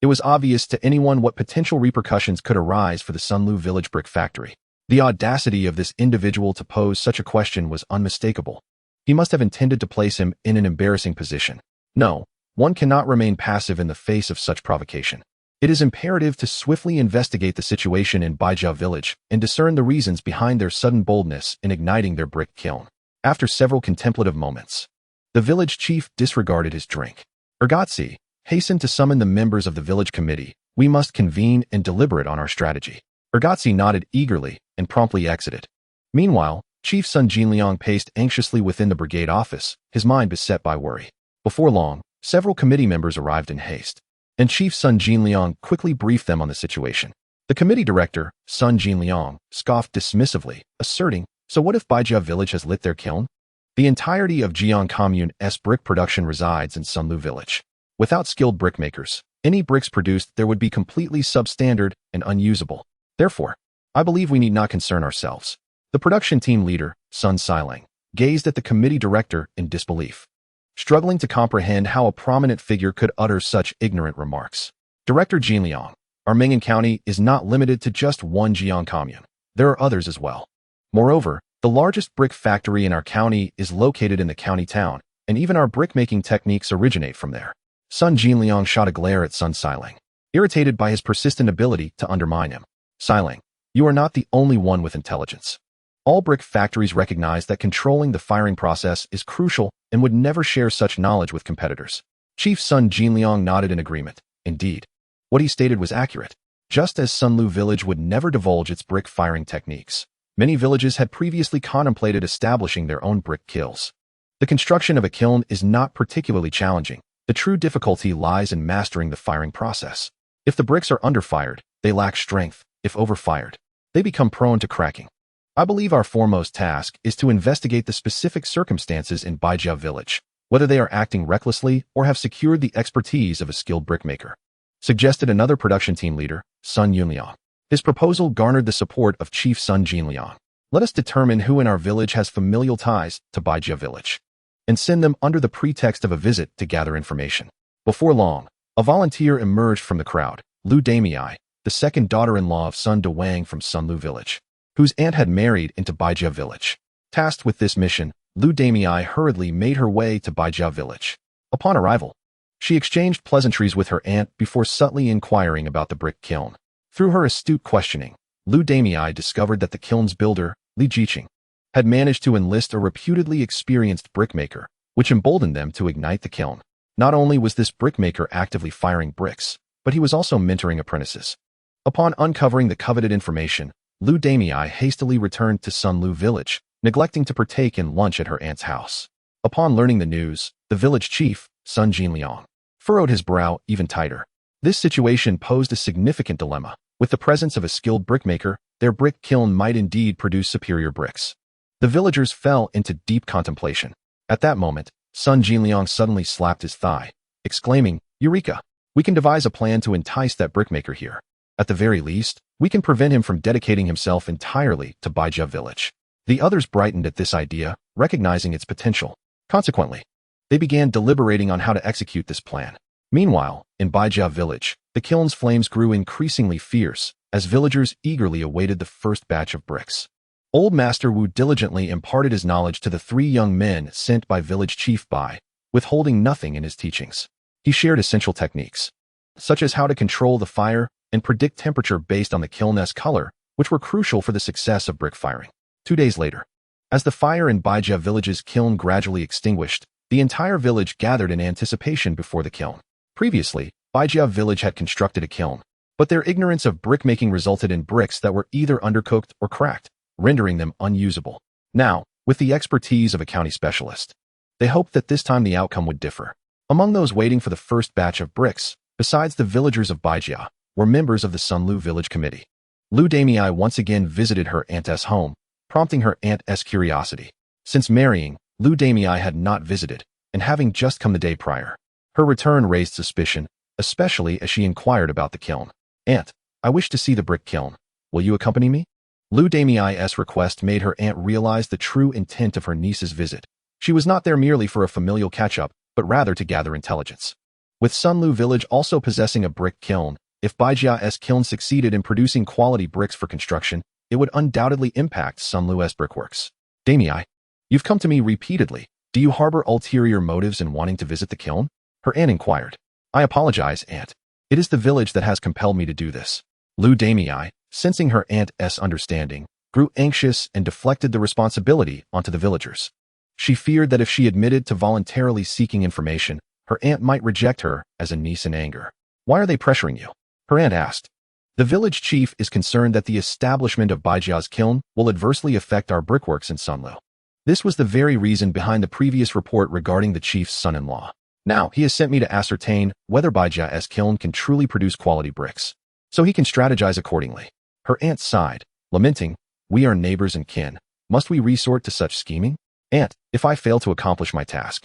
it was obvious to anyone what potential repercussions could arise for the Sunlu village brick factory. The audacity of this individual to pose such a question was unmistakable. He must have intended to place him in an embarrassing position. No, one cannot remain passive in the face of such provocation. It is imperative to swiftly investigate the situation in Baijia village and discern the reasons behind their sudden boldness in igniting their brick kiln. After several contemplative moments, the village chief disregarded his drink. Ergotzi, hasten to summon the members of the village committee. We must convene and deliberate on our strategy. Ergotzi nodded eagerly and promptly exited. Meanwhile, Chief Sun Jinliang paced anxiously within the brigade office, his mind beset by worry. Before long, several committee members arrived in haste, and Chief Sun Jinliang quickly briefed them on the situation. The committee director, Sun Jinliang, scoffed dismissively, asserting, "So what if Baijia village has lit their kiln? The entirety of Jiang Commune's brick production resides in Sunlu village. Without skilled brickmakers, any bricks produced there would be completely substandard and unusable. Therefore, I believe we need not concern ourselves." The production team leader, Sun Silang, gazed at the committee director in disbelief, struggling to comprehend how a prominent figure could utter such ignorant remarks. Director Jinliang, our Mengan County is not limited to just one Jiang commune. There are others as well. Moreover, the largest brick factory in our county is located in the county town, and even our brickmaking techniques originate from there. Sun Jinliang shot a glare at Sun Silang, irritated by his persistent ability to undermine him. "Silang, you are not the only one with intelligence. All brick factories recognize that controlling the firing process is crucial and would never share such knowledge with competitors." Chief Sun Jinliang nodded in agreement. Indeed, what he stated was accurate. Just as Sunlu village would never divulge its brick firing techniques, many villages had previously contemplated establishing their own brick kilns. The construction of a kiln is not particularly challenging. The true difficulty lies in mastering the firing process. If the bricks are underfired, they lack strength. If overfired, they become prone to cracking. I believe our foremost task is to investigate the specific circumstances in Baijia village, whether they are acting recklessly or have secured the expertise of a skilled brickmaker, suggested another production team leader, Sun Yunliang. His proposal garnered the support of Chief Sun Jinliang. Let us determine who in our village has familial ties to Baijia village, and send them under the pretext of a visit to gather information. Before long, a volunteer emerged from the crowd, Lu Damei, the second daughter-in-law of Sun De Wang from Sunlu village, whose aunt had married into Baijia village. Tasked with this mission, Lu Damei hurriedly made her way to Baijia village. Upon arrival, she exchanged pleasantries with her aunt before subtly inquiring about the brick kiln. Through her astute questioning, Lu Damei discovered that the kiln's builder, Li Jiqing, had managed to enlist a reputedly experienced brickmaker, which emboldened them to ignite the kiln. Not only was this brickmaker actively firing bricks, but he was also mentoring apprentices. Upon uncovering the coveted information, Lu Damei hastily returned to Sunlu village, neglecting to partake in lunch at her aunt's house. Upon learning the news, the village chief, Sun Jinliang, furrowed his brow even tighter. This situation posed a significant dilemma. With the presence of a skilled brickmaker, their brick kiln might indeed produce superior bricks. The villagers fell into deep contemplation. At that moment, Sun Jinliang suddenly slapped his thigh, exclaiming, "Eureka! We can devise a plan to entice that brickmaker here. At the very least, we can prevent him from dedicating himself entirely to Baijia village." The others brightened at this idea, recognizing its potential. Consequently, they began deliberating on how to execute this plan. Meanwhile, in Baijia village, the kiln's flames grew increasingly fierce as villagers eagerly awaited the first batch of bricks. Old Master Wu diligently imparted his knowledge to the 3 young men sent by village chief Bai, withholding nothing in his teachings. He shared essential techniques, such as how to control the fire and predict temperature based on the kiln's color, which were crucial for the success of brick firing. 2 days later, as the fire in Baijia village's kiln gradually extinguished, the entire village gathered in anticipation before the kiln. Previously, Baijia village had constructed a kiln, but their ignorance of brickmaking resulted in bricks that were either undercooked or cracked, rendering them unusable. Now, with the expertise of a county specialist, they hoped that this time the outcome would differ. Among those waiting for the first batch of bricks, besides the villagers of Baijia, were members of the Sunlu village committee. Lu Damei once again visited her aunt's home, prompting her aunt's curiosity. Since marrying, Lu Damei had not visited, and having just come the day prior. Her return raised suspicion, especially as she inquired about the kiln. "Aunt, I wish to see the brick kiln. Will you accompany me?" Lu Damei's request made her aunt realize the true intent of her niece's visit. She was not there merely for a familial catch-up, but rather to gather intelligence. With Sunlu village also possessing a brick kiln, if Baijia's kiln succeeded in producing quality bricks for construction, it would undoubtedly impact Sunlu's brickworks. "Damei, you've come to me repeatedly. Do you harbor ulterior motives in wanting to visit the kiln?" her aunt inquired. "I apologize, aunt. It is the village that has compelled me to do this." Lu Damei, sensing her aunt's understanding, grew anxious and deflected the responsibility onto the villagers. She feared that if she admitted to voluntarily seeking information, her aunt might reject her as a niece in anger. "Why are they pressuring you?" her aunt asked. "The village chief is concerned that the establishment of Baijia's kiln will adversely affect our brickworks in Sunlu. This was the very reason behind the previous report regarding the chief's son-in-law. Now, he has sent me to ascertain whether Baijia's kiln can truly produce quality bricks, so he can strategize accordingly." Her aunt sighed, lamenting, "We are neighbors and kin. Must we resort to such scheming? Aunt, if I fail to accomplish my task,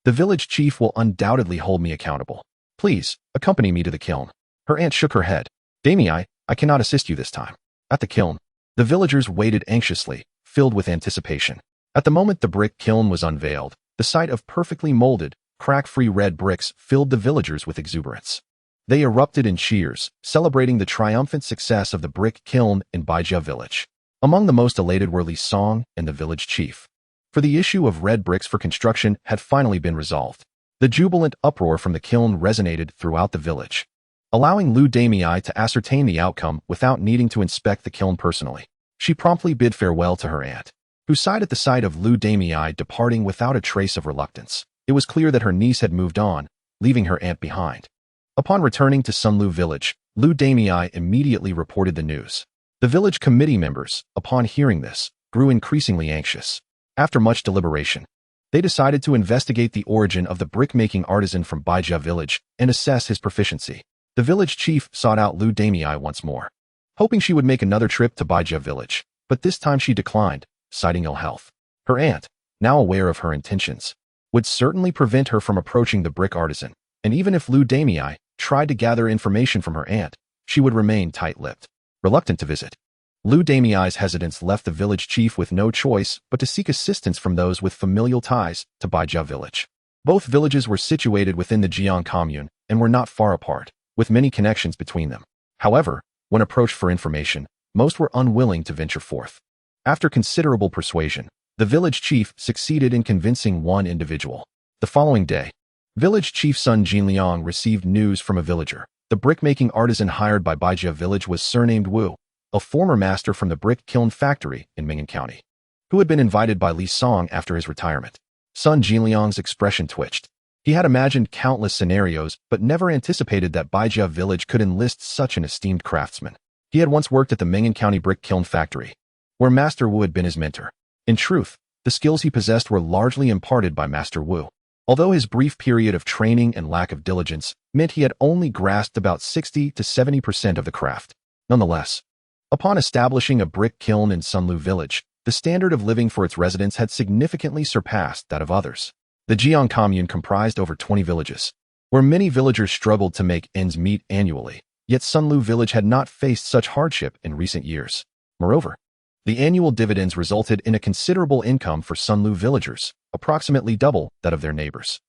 the village chief will undoubtedly hold me accountable. Please, accompany me to the kiln." Her aunt shook her head. "Damei, I cannot assist you this time." At the kiln, the villagers waited anxiously, filled with anticipation. At the moment the brick kiln was unveiled, the sight of perfectly molded, crack-free red bricks filled the villagers with exuberance. They erupted in cheers, celebrating the triumphant success of the brick kiln in Baijia village. Among the most elated were Li Song and the village chief. For the issue of red bricks for construction had finally been resolved. The jubilant uproar from the kiln resonated throughout the village, allowing Lu Damei to ascertain the outcome without needing to inspect the kiln personally. She promptly bid farewell to her aunt, who sighed at the sight of Lu Damei departing without a trace of reluctance. It was clear that her niece had moved on, leaving her aunt behind. Upon returning to Sunlu village, Lu Damei immediately reported the news. The village committee members, upon hearing this, grew increasingly anxious. After much deliberation, they decided to investigate the origin of the brick-making artisan from Baijia village and assess his proficiency. The village chief sought out Lu Damei once more, hoping she would make another trip to Baijia village, but this time she declined, citing ill health. Her aunt, now aware of her intentions, would certainly prevent her from approaching the brick artisan, and even if Lu Damei tried to gather information from her aunt, she would remain tight-lipped, reluctant to visit. Lu Damei's hesitance left the village chief with no choice but to seek assistance from those with familial ties to Baijia village. Both villages were situated within the Jiang commune and were not far apart, with many connections between them. However, when approached for information, most were unwilling to venture forth. After considerable persuasion, the village chief succeeded in convincing one individual. The following day, village chief Sun Jinliang received news from a villager. The brick-making artisan hired by Baijia village was surnamed Wu, a former master from the brick kiln factory in Ming'an County, who had been invited by Li Song after his retirement. Sun Jinliang's expression twitched. He had imagined countless scenarios, but never anticipated that Baijia village could enlist such an esteemed craftsman. He had once worked at the Meng'an County brick kiln factory, where Master Wu had been his mentor. In truth, the skills he possessed were largely imparted by Master Wu. Although his brief period of training and lack of diligence meant he had only grasped about 60 to 70% of the craft. Nonetheless, upon establishing a brick kiln in Sunlu village, the standard of living for its residents had significantly surpassed that of others. The Jiang commune comprised over 20 villages, where many villagers struggled to make ends meet annually, yet Sunlu village had not faced such hardship in recent years. Moreover, the annual dividends resulted in a considerable income for Sunlu villagers, approximately double that of their neighbors.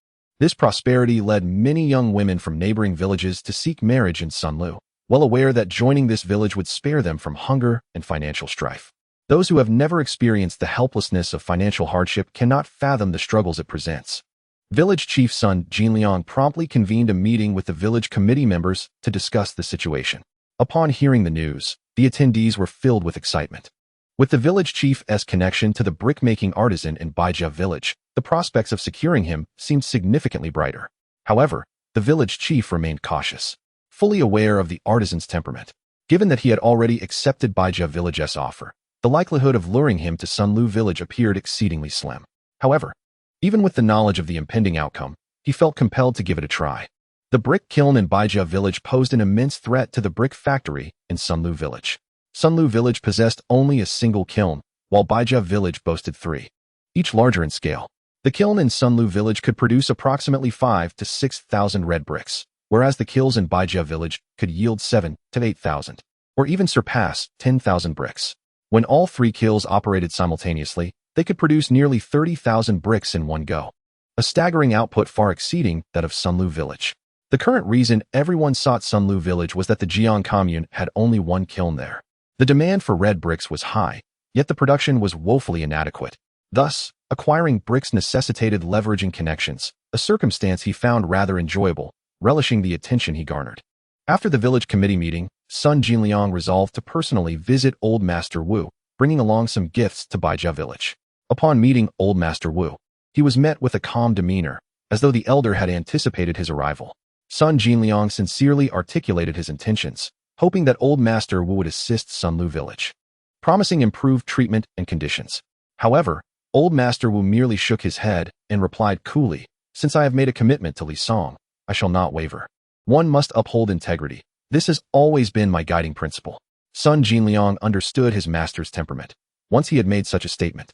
This prosperity led many young women from neighboring villages to seek marriage in Sunlu, well aware that joining this village would spare them from hunger and financial strife. Those who have never experienced the helplessness of financial hardship cannot fathom the struggles it presents. Village Chief Sun Jinliang promptly convened a meeting with the village committee members to discuss the situation. Upon hearing the news, the attendees were filled with excitement. With the village chief's connection to the brick-making artisan in Baijia village, the prospects of securing him seemed significantly brighter. However, the village chief remained cautious, fully aware of the artisan's temperament. Given that he had already accepted Baijia village's offer, the likelihood of luring him to Sunlu village appeared exceedingly slim. However, even with the knowledge of the impending outcome, he felt compelled to give it a try. The brick kiln in Baijia village posed an immense threat to the brick factory in Sunlu village. Sunlu village possessed only a single kiln, while Baijia village boasted 3, each larger in scale. The kiln in Sunlu village could produce approximately 5,000 to 6,000 red bricks, whereas the kilns in Baijia village could yield 7,000 to 8,000, or even surpass 10,000 bricks. When all 3 kilns operated simultaneously, they could produce nearly 30,000 bricks in one go, a staggering output far exceeding that of Sunlu village. The current reason everyone sought Sunlu village was that the Jiang commune had only one kiln there. The demand for red bricks was high, yet the production was woefully inadequate. Thus, acquiring bricks necessitated leveraging connections, a circumstance he found rather enjoyable, relishing the attention he garnered. After the village committee meeting, Sun Jinliang resolved to personally visit Old Master Wu, bringing along some gifts to Baijia village. Upon meeting Old Master Wu, he was met with a calm demeanor, as though the elder had anticipated his arrival. Sun Jinliang sincerely articulated his intentions, hoping that Old Master Wu would assist Sunlu village, promising improved treatment and conditions. However, Old Master Wu merely shook his head and replied coolly, "Since I have made a commitment to Li Song, I shall not waver. One must uphold integrity. This has always been my guiding principle." Sun Jinliang understood his master's temperament. Once he had made such a statement,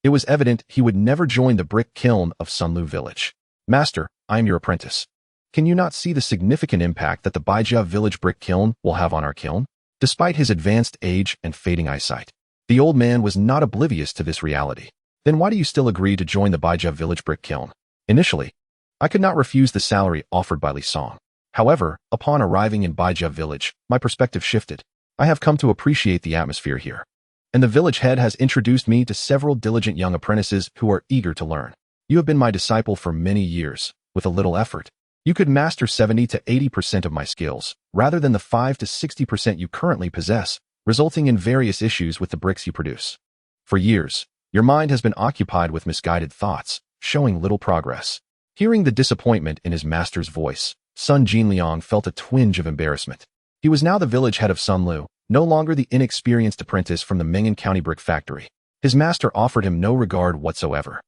it was evident he would never join the brick kiln of Sunlu village. "Master, I am your apprentice. Can you not see the significant impact that the Baijia village brick kiln will have on our kiln?" Despite his advanced age and fading eyesight, the old man was not oblivious to this reality. "Then why do you still agree to join the Baijia village brick kiln?" "Initially, I could not refuse the salary offered by Li Song. However, upon arriving in Baijia village, my perspective shifted. I have come to appreciate the atmosphere here, and the village head has introduced me to several diligent young apprentices who are eager to learn. You have been my disciple for many years. With a little effort, you could master 70 to 80% of my skills, rather than the 5 to 60% you currently possess, resulting in various issues with the bricks you produce. For years, your mind has been occupied with misguided thoughts, showing little progress." Hearing the disappointment in his master's voice, Sun Jinliang felt a twinge of embarrassment. He was now the village head of Sunlu, no longer the inexperienced apprentice from the Meng'an County brick factory. His master offered him no regard whatsoever.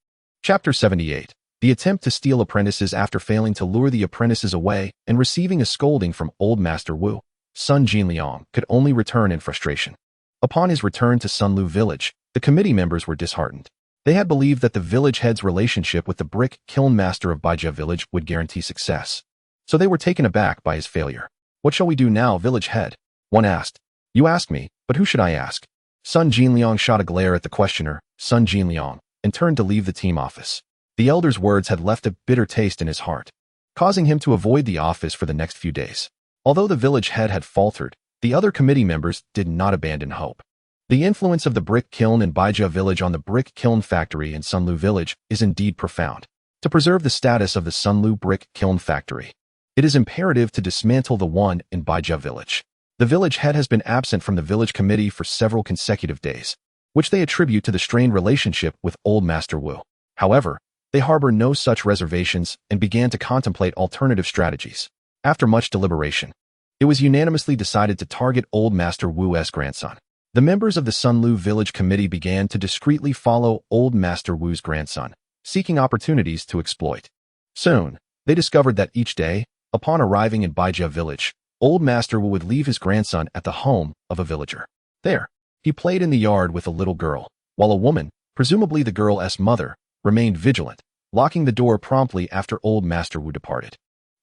Chapter 78. The attempt to steal apprentices. After failing to lure the apprentices away and receiving a scolding from Old Master Wu, Sun Jinliang could only return in frustration. Upon his return to Sunlu village, the committee members were disheartened. They had believed that the village head's relationship with the brick kiln master of Baijia village would guarantee success. So they were taken aback by his failure. "What shall we do now, village head?" one asked. "You ask me, but who should I ask?" Sun Jinliang shot a glare at the questioner, Sun Jinliang, and turned to leave the team office. The elder's words had left a bitter taste in his heart, causing him to avoid the office for the next few days. Although the village head had faltered, the other committee members did not abandon hope. The influence of the brick kiln in Baijia village on the brick kiln factory in Sunlu village is indeed profound. To preserve the status of the Sunlu brick kiln factory, it is imperative to dismantle the one in Baijia village. The village head has been absent from the village committee for several consecutive days, which they attribute to the strained relationship with Old Master Wu. However, They harbor no such reservations and began to contemplate alternative strategies. After much deliberation, it was unanimously decided to target Old Master Wu's grandson. The members of the Sunlu village committee began to discreetly follow Old Master Wu's grandson, seeking opportunities to exploit. Soon, they discovered that each day, upon arriving in Baijia village, Old Master Wu would leave his grandson at the home of a villager. There, he played in the yard with a little girl, while a woman, presumably the girl's mother, remained vigilant, locking the door promptly after Old Master Wu departed.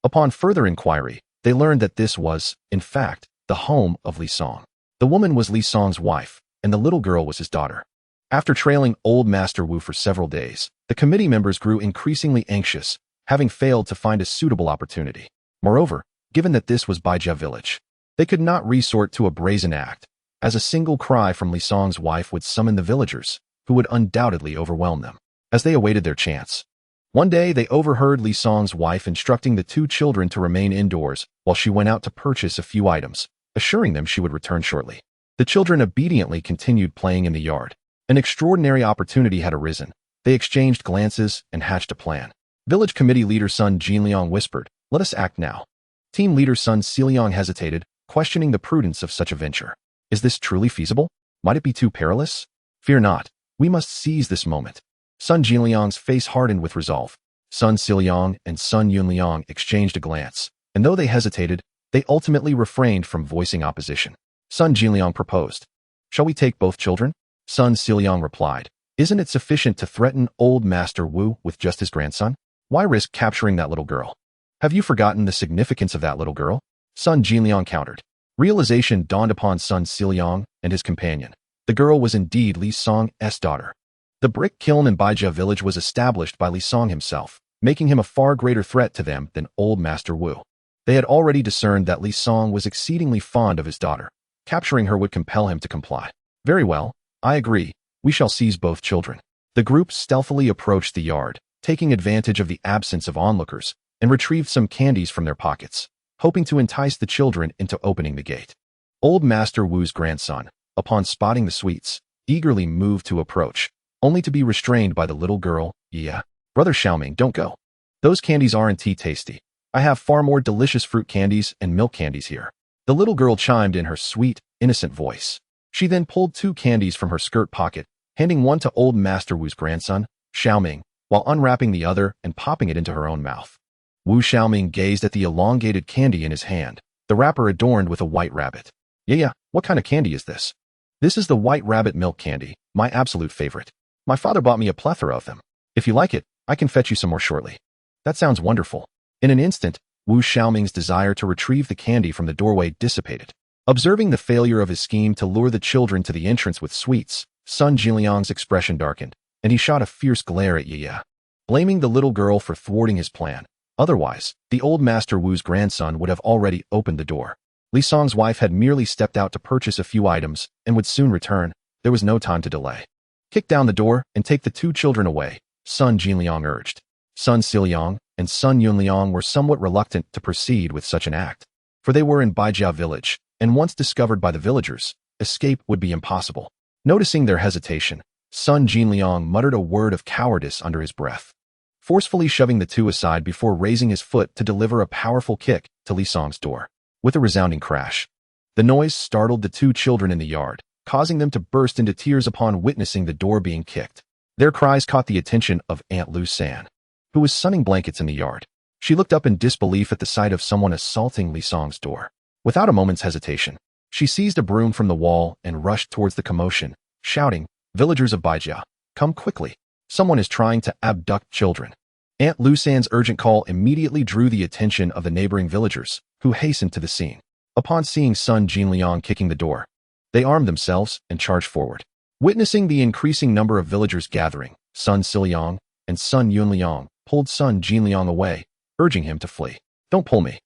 Upon further inquiry, they learned that this was, in fact, the home of Li Song. The woman was Li Song's wife, and the little girl was his daughter. After trailing Old Master Wu for several days, the committee members grew increasingly anxious, having failed to find a suitable opportunity. Moreover, given that this was Baijia village, they could not resort to a brazen act, as a single cry from Li Song's wife would summon the villagers, who would undoubtedly overwhelm them, as they awaited their chance. One day, they overheard Li Song's wife instructing the two children to remain indoors while she went out to purchase a few items, assuring them she would return shortly. The children obediently continued playing in the yard. An extraordinary opportunity had arisen. They exchanged glances and hatched a plan. Village committee leader Sun Jinliang whispered, "Let us act now." Team leader Sun Siliang hesitated, questioning the prudence of such a venture. Is this truly feasible? Might it be too perilous? Fear not. We must seize this moment. Sun Jinliang's face hardened with resolve. Sun Siliang and Sun Yunliang exchanged a glance, and though they hesitated, they ultimately refrained from voicing opposition. Sun Jinliang proposed, "Shall we take both children?" Sun Siliang replied, "Isn't it sufficient to threaten Old Master Wu with just his grandson? Why risk capturing that little girl? Have you forgotten the significance of that little girl?" Sun Jinliang countered. Realization dawned upon Sun Siliang and his companion. The girl was indeed Li Song's daughter. The brick kiln in Baijia village was established by Li Song himself, making him a far greater threat to them than Old Master Wu. They had already discerned that Li Song was exceedingly fond of his daughter. Capturing her would compel him to comply. Very well, I agree. We shall seize both children. The group stealthily approached the yard, taking advantage of the absence of onlookers, and retrieved some candies from their pockets, hoping to entice the children into opening the gate. Old Master Wu's grandson, upon spotting the sweets, eagerly moved to approach, only to be restrained by the little girl. "Yeah, Brother Xiaoming, don't go. Those candies aren't tasty. I have far more delicious fruit candies and milk candies here." The little girl chimed in her sweet, innocent voice. She then pulled two candies from her skirt pocket, handing one to Old Master Wu's grandson, Xiaoming, while unwrapping the other and popping it into her own mouth. Wu Xiaoming gazed at the elongated candy in his hand, the wrapper adorned with a white rabbit. Yeah, what kind of candy is this?" "This is the white rabbit milk candy, my absolute favorite. My father bought me a plethora of them. If you like it, I can fetch you some more shortly." "That sounds wonderful." In an instant, Wu Xiaoming's desire to retrieve the candy from the doorway dissipated. Observing the failure of his scheme to lure the children to the entrance with sweets, Sun Jinliang's expression darkened, and he shot a fierce glare at Yiya, blaming the little girl for thwarting his plan. Otherwise, the Old Master Wu's grandson would have already opened the door. Li Song's wife had merely stepped out to purchase a few items and would soon return. There was no time to delay. "Kick down the door and take the two children away," Sun Jinliang urged. Sun Siliang and Sun Yunliang were somewhat reluctant to proceed with such an act, for they were in Baijia village, and once discovered by the villagers, escape would be impossible. Noticing their hesitation, Sun Jinliang muttered a word of cowardice under his breath, forcefully shoving the two aside before raising his foot to deliver a powerful kick to Li Song's door. With a resounding crash, the noise startled the two children in the yard, causing them to burst into tears upon witnessing the door being kicked. Their cries caught the attention of Aunt Lu San, who was sunning blankets in the yard. She looked up in disbelief at the sight of someone assaulting Li Song's door. Without a moment's hesitation, she seized a broom from the wall and rushed towards the commotion, shouting, "Villagers of Baijia, come quickly. Someone is trying to abduct children." Aunt Lu San's urgent call immediately drew the attention of the neighboring villagers, who hastened to the scene. Upon seeing Sun Jinliang kicking the door, they armed themselves and charged forward. Witnessing the increasing number of villagers gathering, Sun Siliang and Sun Yunliang pulled Sun Jinliang away, urging him to flee. "Don't pull me.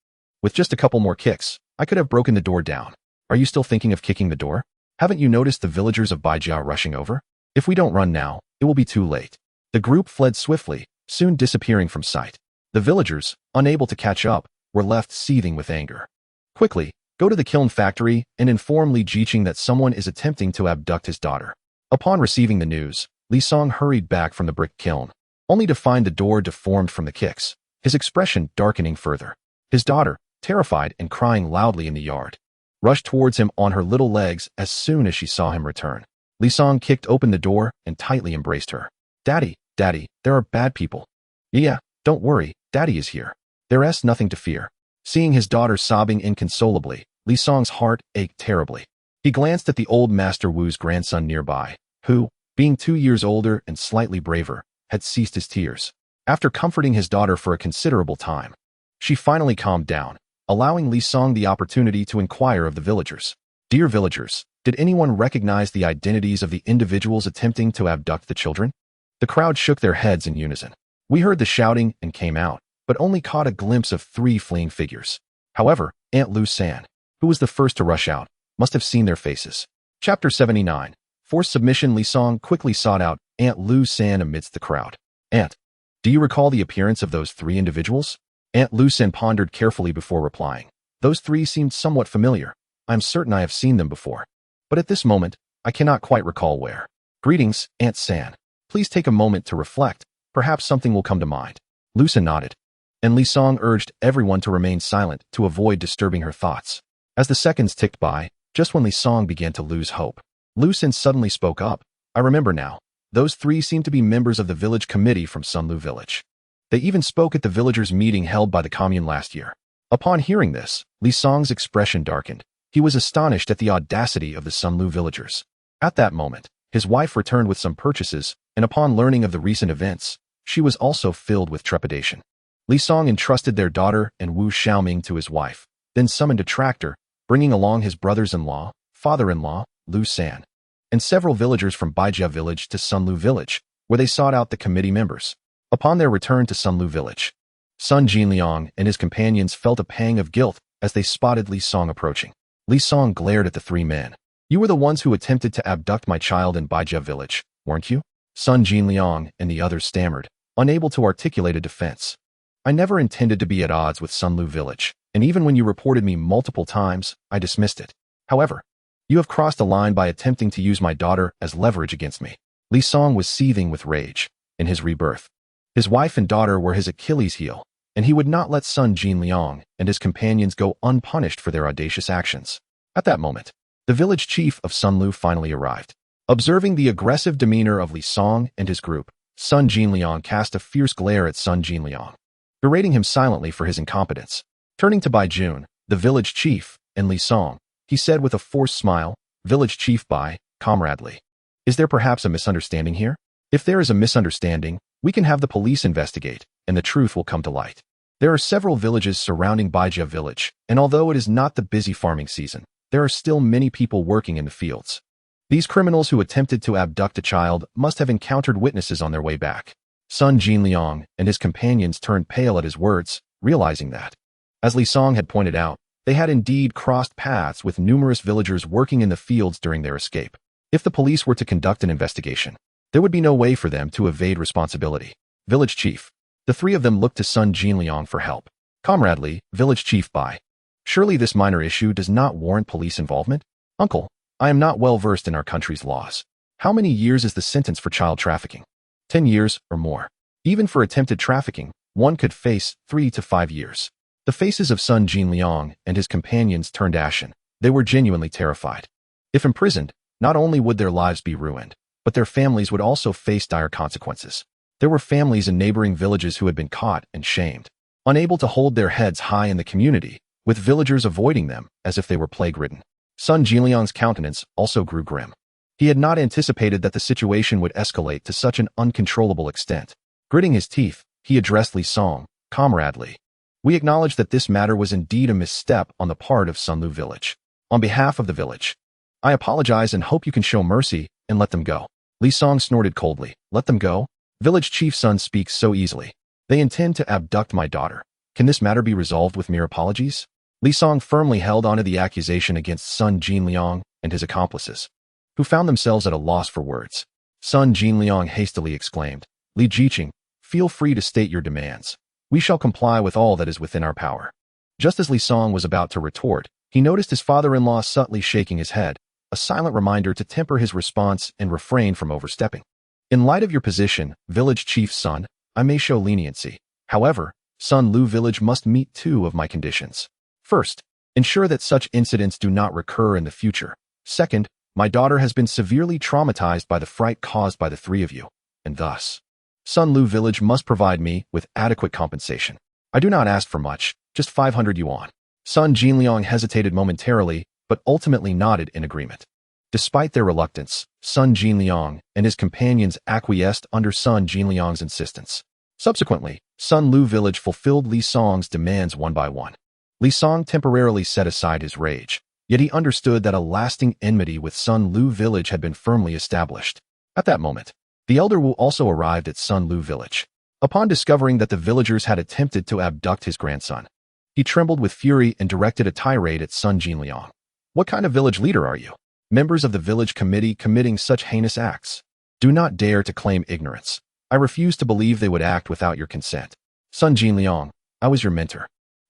With just a couple more kicks, I could have broken the door down. Are you still thinking of kicking the door? Haven't you noticed the villagers of Baijia rushing over? If we don't run now, it will be too late." The group fled swiftly, soon disappearing from sight. The villagers, unable to catch up, were left seething with anger. "Quickly, go to the kiln factory and inform Li Jiqing that someone is attempting to abduct his daughter." Upon receiving the news, Li Song hurried back from the brick kiln. only to find the door deformed from the kicks, his expression darkening further. His daughter, terrified and crying loudly in the yard, rushed towards him on her little legs as soon as she saw him return. Li Song kicked open the door and tightly embraced her. "Daddy, Daddy, there are bad people." "Yeah, don't worry, Daddy is here. There's nothing to fear." Seeing his daughter sobbing inconsolably, Li Song's heart ached terribly. He glanced at the old Master Wu's grandson nearby, who, being 2 years older and slightly braver, had ceased his tears. After comforting his daughter for a considerable time, she finally calmed down, allowing Li Song the opportunity to inquire of the villagers. "Dear villagers, did anyone recognize the identities of the individuals attempting to abduct the children?" The crowd shook their heads in unison. "We heard the shouting and came out, but only caught a glimpse of 3 fleeing figures. However, Aunt Lu San, who was the first to rush out, must have seen their faces." Chapter 79. Forced submission. Li Song quickly sought out Aunt Lu San amidst the crowd. "Aunt, do you recall the appearance of those 3 individuals?" Aunt Lu San pondered carefully before replying. "Those 3 seemed somewhat familiar. I'm certain I have seen them before. But at this moment, I cannot quite recall where." "Greetings, Aunt San. Please take a moment to reflect. Perhaps something will come to mind." Lu San nodded, and Li Song urged everyone to remain silent to avoid disturbing her thoughts. As the seconds ticked by, just when Li Song began to lose hope, Lu San suddenly spoke up. "I remember now. Those 3 seemed to be members of the village committee from Sunlu village. They even spoke at the villagers' meeting held by the commune last year." Upon hearing this, Li Song's expression darkened. He was astonished at the audacity of the Sunlu villagers. At that moment, his wife returned with some purchases, and upon learning of the recent events, she was also filled with trepidation. Li Song entrusted their daughter and Wu Xiaoming to his wife, then summoned a tractor, bringing along his brothers-in-law, father-in-law, Lu San, and several villagers from Baijia village to Sunlu village, where they sought out the committee members. Upon their return to Sunlu village, Sun Jinliang and his companions felt a pang of guilt as they spotted Li Song approaching. Li Song glared at the 3 men. "You were the ones who attempted to abduct my child in Baijia village, weren't you?" Sun Jinliang and the others stammered, unable to articulate a defense. "I never intended to be at odds with Sunlu village, and even when you reported me multiple times, I dismissed it. However, you have crossed a line by attempting to use my daughter as leverage against me." Li Song was seething with rage. In his rebirth, his wife and daughter were his Achilles heel, and he would not let Sun Jinliang and his companions go unpunished for their audacious actions. At that moment, the village chief of Sunlu finally arrived. Observing the aggressive demeanor of Li Song and his group, Sun Jinliang cast a fierce glare at Sun Jinliang, berating him silently for his incompetence. Turning to Bai Jun, the village chief, and Li Song, he said with a forced smile, "Village Chief Bai, comrade Li, is there perhaps a misunderstanding here? If there is a misunderstanding, we can have the police investigate, and the truth will come to light. There are several villages surrounding Baijia village, and although it is not the busy farming season, there are still many people working in the fields. These criminals who attempted to abduct a child must have encountered witnesses on their way back." Sun Jinliang and his companions turned pale at his words, realizing that, as Li Song had pointed out, they had indeed crossed paths with numerous villagers working in the fields during their escape. If the police were to conduct an investigation, there would be no way for them to evade responsibility. "Village Chief." The 3 of them looked to Sun Jinliang for help. "Comrade Li, Village Chief Bai, surely this minor issue does not warrant police involvement?" "Uncle, I am not well versed in our country's laws. How many years is the sentence for child trafficking?" 10 years or more. Even for attempted trafficking, one could face 3 to 5 years. The faces of Sun Jinliang and his companions turned ashen. They were genuinely terrified. If imprisoned, not only would their lives be ruined, but their families would also face dire consequences. There were families in neighboring villages who had been caught and shamed, unable to hold their heads high in the community, with villagers avoiding them as if they were plague-ridden. Sun Jinliang's countenance also grew grim. He had not anticipated that the situation would escalate to such an uncontrollable extent. Gritting his teeth, he addressed Li Song, "Comrade Li, we acknowledge that this matter was indeed a misstep on the part of Sunlu village. On behalf of the village, I apologize and hope you can show mercy and let them go." Li Song snorted coldly. "Let them go? Village Chief Sun speaks so easily. They intend to abduct my daughter. Can this matter be resolved with mere apologies?" Li Song firmly held onto the accusation against Sun Jinliang and his accomplices, who found themselves at a loss for words. Sun Jinliang hastily exclaimed, "Li Jiqing, feel free to state your demands. We shall comply with all that is within our power." Just as Li Song was about to retort, he noticed his father-in-law subtly shaking his head, a silent reminder to temper his response and refrain from overstepping. "In light of your position, Village Chief Sun, I may show leniency. However, Sun Lu village must meet two of my conditions. First, ensure that such incidents do not recur in the future. Second, my daughter has been severely traumatized by the fright caused by the three of you, and thus, Sun Lu village must provide me with adequate compensation. I do not ask for much, just 500 yuan. Sun Jinliang hesitated momentarily, but ultimately nodded in agreement. Despite their reluctance, Sun Jinliang and his companions acquiesced under Sun Jinliang's insistence. Subsequently, Sun Lu village fulfilled Li Song's demands one by one. Li Song temporarily set aside his rage, yet he understood that a lasting enmity with Sun Lu village had been firmly established. At that moment, the elder Wu also arrived at Sun Lu village. Upon discovering that the villagers had attempted to abduct his grandson, he trembled with fury and directed a tirade at Sun Jinliang. What kind of village leader are you? Members of the village committee committing such heinous acts do not dare to claim ignorance. I refuse to believe they would act without your consent. Sun Jinliang, I was your mentor.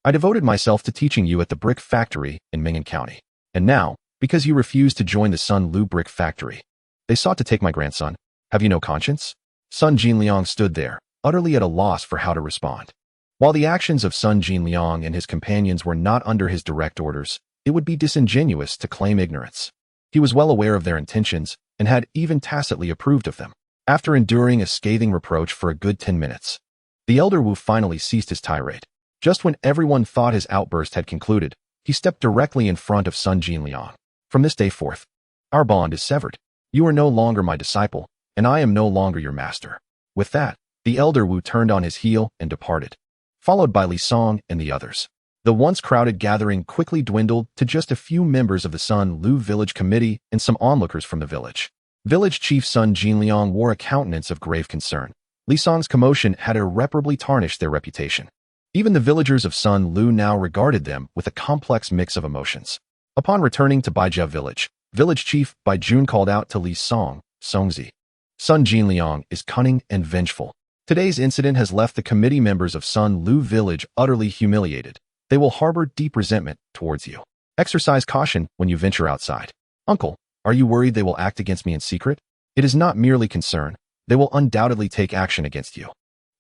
I devoted myself to teaching you at the brick factory in Ming'an County. And now, because you refused to join the Sun Lu brick factory, they sought to take my grandson. Have you no conscience? Sun Jinliang stood there, utterly at a loss for how to respond. While the actions of Sun Jinliang and his companions were not under his direct orders, it would be disingenuous to claim ignorance. He was well aware of their intentions and had even tacitly approved of them. After enduring a scathing reproach for a good 10 minutes, the elder Wu finally ceased his tirade. Just when everyone thought his outburst had concluded, he stepped directly in front of Sun Jinliang. From this day forth, our bond is severed. You are no longer my disciple, and I am no longer your master. With that, the elder Wu turned on his heel and departed, followed by Li Song and the others. The once crowded gathering quickly dwindled to just a few members of the Sun Lu village committee and some onlookers from the village. Village chief Sun Jinliang wore a countenance of grave concern. Li Song's commotion had irreparably tarnished their reputation. Even the villagers of Sun Lu now regarded them with a complex mix of emotions. Upon returning to Baijia village, village chief Bai Jun called out to Li Song, Songzi. Sun Jinliang is cunning and vengeful. Today's incident has left the committee members of Sun Lu village utterly humiliated. They will harbor deep resentment towards you. Exercise caution when you venture outside. Uncle, are you worried they will act against me in secret? It is not merely concern. They will undoubtedly take action against you.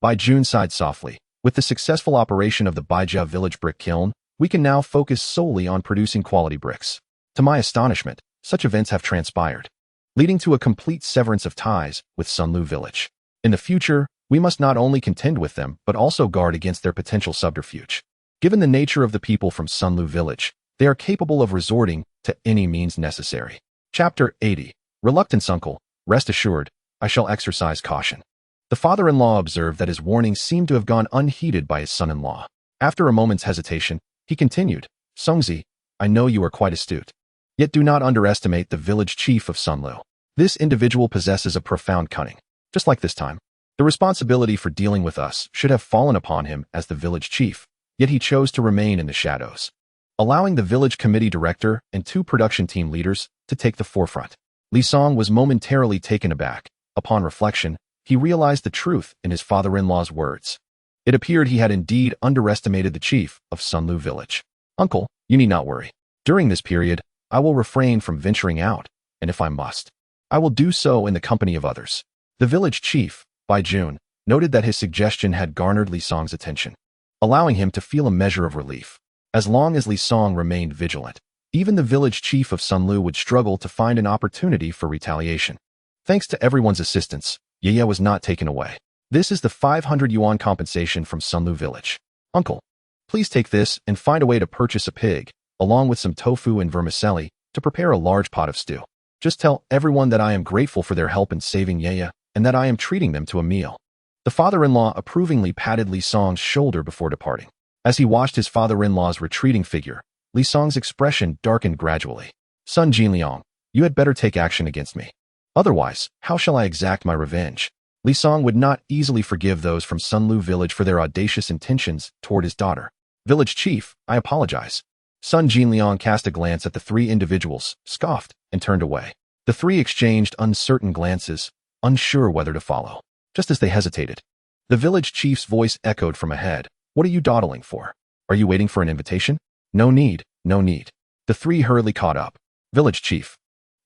Bai Jun sighed softly. With the successful operation of the Baijia village brick kiln, we can now focus solely on producing quality bricks. To my astonishment, such events have transpired, leading to a complete severance of ties with Sun Lu village. In the future, we must not only contend with them, but also guard against their potential subterfuge. Given the nature of the people from Sun Lu village, they are capable of resorting to any means necessary. Chapter 80. Reluctance. Uncle, rest assured, I shall exercise caution. The father-in-law observed that his warnings seemed to have gone unheeded by his son-in-law. After a moment's hesitation, he continued, Songzi, I know you are quite astute. Yet do not underestimate the village chief of Sun Lu. This individual possesses a profound cunning. Just like this time, the responsibility for dealing with us should have fallen upon him as the village chief, yet he chose to remain in the shadows, allowing the village committee director and two production team leaders to take the forefront. Li Song was momentarily taken aback. Upon reflection, he realized the truth in his father-in-law's words. It appeared he had indeed underestimated the chief of Sun Lu village. Uncle, you need not worry. During this period, I will refrain from venturing out, and if I must, I will do so in the company of others. The village chief, Bai Jun, noted that his suggestion had garnered Li Song's attention, allowing him to feel a measure of relief. As long as Li Song remained vigilant, even the village chief of Sun Lu would struggle to find an opportunity for retaliation. Thanks to everyone's assistance, Ye was not taken away. This is the 500 yuan compensation from Sun Lu village. Uncle, please take this and find a way to purchase a pig, along with some tofu and vermicelli, to prepare a large pot of stew. Just tell everyone that I am grateful for their help in saving Ye and that I am treating them to a meal. The father-in-law approvingly patted Li Song's shoulder before departing. As he watched his father-in-law's retreating figure, Li Song's expression darkened gradually. Sun Jinliang, you had better take action against me. Otherwise, how shall I exact my revenge? Li Song would not easily forgive those from Sun Lu village for their audacious intentions toward his daughter. Village chief, I apologize. Sun Jinliang cast a glance at the three individuals, scoffed, and turned away. The three exchanged uncertain glances, unsure whether to follow. Just as they hesitated, the village chief's voice echoed from ahead. What are you dawdling for? Are you waiting for an invitation? No need, no need. The three hurriedly caught up. Village chief,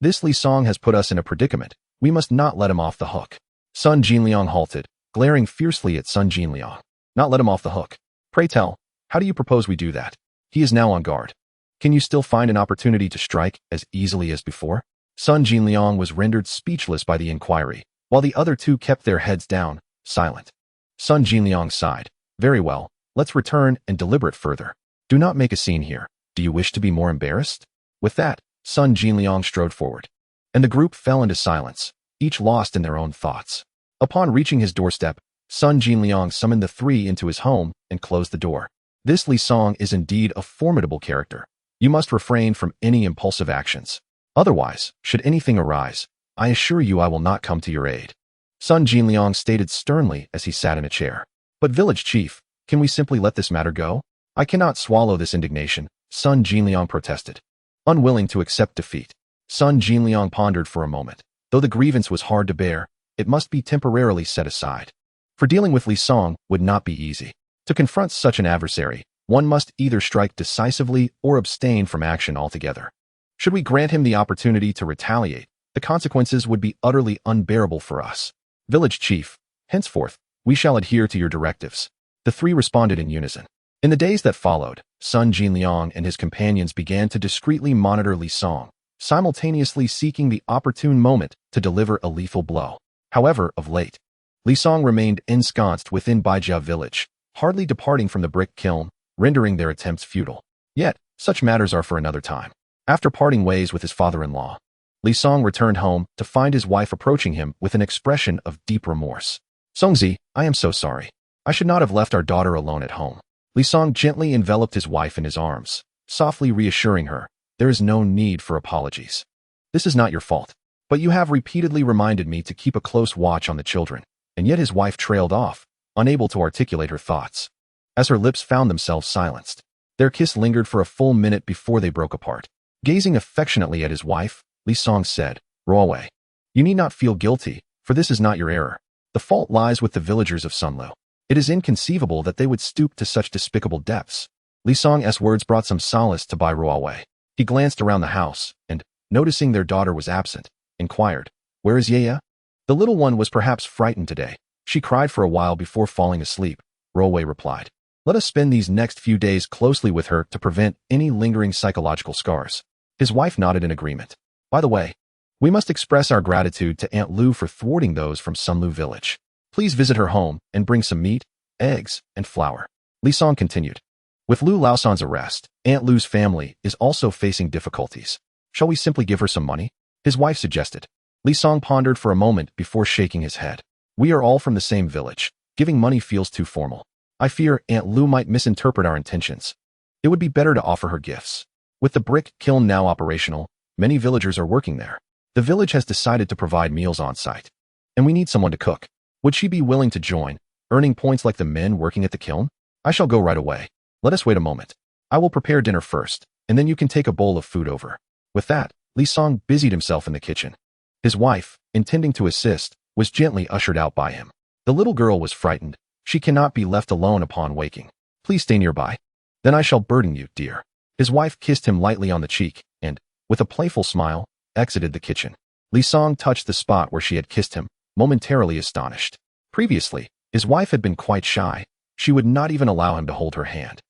this Li Song has put us in a predicament. We must not let him off the hook. Sun Jinliang halted, glaring fiercely at Sun Jinliang. Not let him off the hook. Pray tell, how do you propose we do that? He is now on guard. Can you still find an opportunity to strike as easily as before? Sun Jinliang was rendered speechless by the inquiry, while the other two kept their heads down, silent. Sun Jinliang sighed. Very well, let's return and deliberate further. Do not make a scene here. Do you wish to be more embarrassed? With that, Sun Jinliang strode forward, and the group fell into silence, each lost in their own thoughts. Upon reaching his doorstep, Sun Jinliang summoned the three into his home and closed the door. This Li Song is indeed a formidable character. You must refrain from any impulsive actions. Otherwise, should anything arise, I assure you I will not come to your aid. Sun Jinliang stated sternly as he sat in a chair. But village chief, can we simply let this matter go? I cannot swallow this indignation, Sun Jinliang protested. Unwilling to accept defeat, Sun Jinliang pondered for a moment. Though the grievance was hard to bear, it must be temporarily set aside. For dealing with Li Song would not be easy. To confront such an adversary, one must either strike decisively or abstain from action altogether. Should we grant him the opportunity to retaliate, the consequences would be utterly unbearable for us. Village chief, henceforth, we shall adhere to your directives. The three responded in unison. In the days that followed, Sun Jinliang and his companions began to discreetly monitor Li Song, simultaneously seeking the opportune moment to deliver a lethal blow. However, of late, Li Song remained ensconced within Baijia village, hardly departing from the brick kiln, rendering their attempts futile. Yet, such matters are for another time. After parting ways with his father-in-law, Li Song returned home to find his wife approaching him with an expression of deep remorse. Songzi, I am so sorry. I should not have left our daughter alone at home. Li Song gently enveloped his wife in his arms, softly reassuring her, there is no need for apologies. This is not your fault, but you have repeatedly reminded me to keep a close watch on the children, and yet his wife trailed off, unable to articulate her thoughts. As her lips found themselves silenced, their kiss lingered for a full minute before they broke apart. Gazing affectionately at his wife, Li Song said, Ruowei, you need not feel guilty, for this is not your error. The fault lies with the villagers of Sunlu. It is inconceivable that they would stoop to such despicable depths. Li Song's words brought some solace to Bai Ruowei. He glanced around the house, and, noticing their daughter was absent, inquired, where is Yaya? The little one was perhaps frightened today. She cried for a while before falling asleep, Ruowei replied. Let us spend these next few days closely with her to prevent any lingering psychological scars. His wife nodded in agreement. By the way, we must express our gratitude to Aunt Lu for thwarting those from Sunlu village. Please visit her home and bring some meat, eggs, and flour. Li Song continued. With Lu Laosan's arrest, Aunt Lu's family is also facing difficulties. Shall we simply give her some money? His wife suggested. Li Song pondered for a moment before shaking his head. We are all from the same village. Giving money feels too formal. I fear Aunt Lu might misinterpret our intentions. It would be better to offer her gifts. With the brick kiln now operational, many villagers are working there. The village has decided to provide meals on site, and we need someone to cook. Would she be willing to join, earning points like the men working at the kiln? I shall go right away. Let us wait a moment. I will prepare dinner first, and then you can take a bowl of food over. With that, Li Song busied himself in the kitchen. His wife, intending to assist, was gently ushered out by him. The little girl was frightened. She cannot be left alone upon waking. Please stay nearby. Then I shall burden you, dear. His wife kissed him lightly on the cheek, and, with a playful smile, exited the kitchen. Li Song touched the spot where she had kissed him, momentarily astonished. Previously, his wife had been quite shy. She would not even allow him to hold her hand.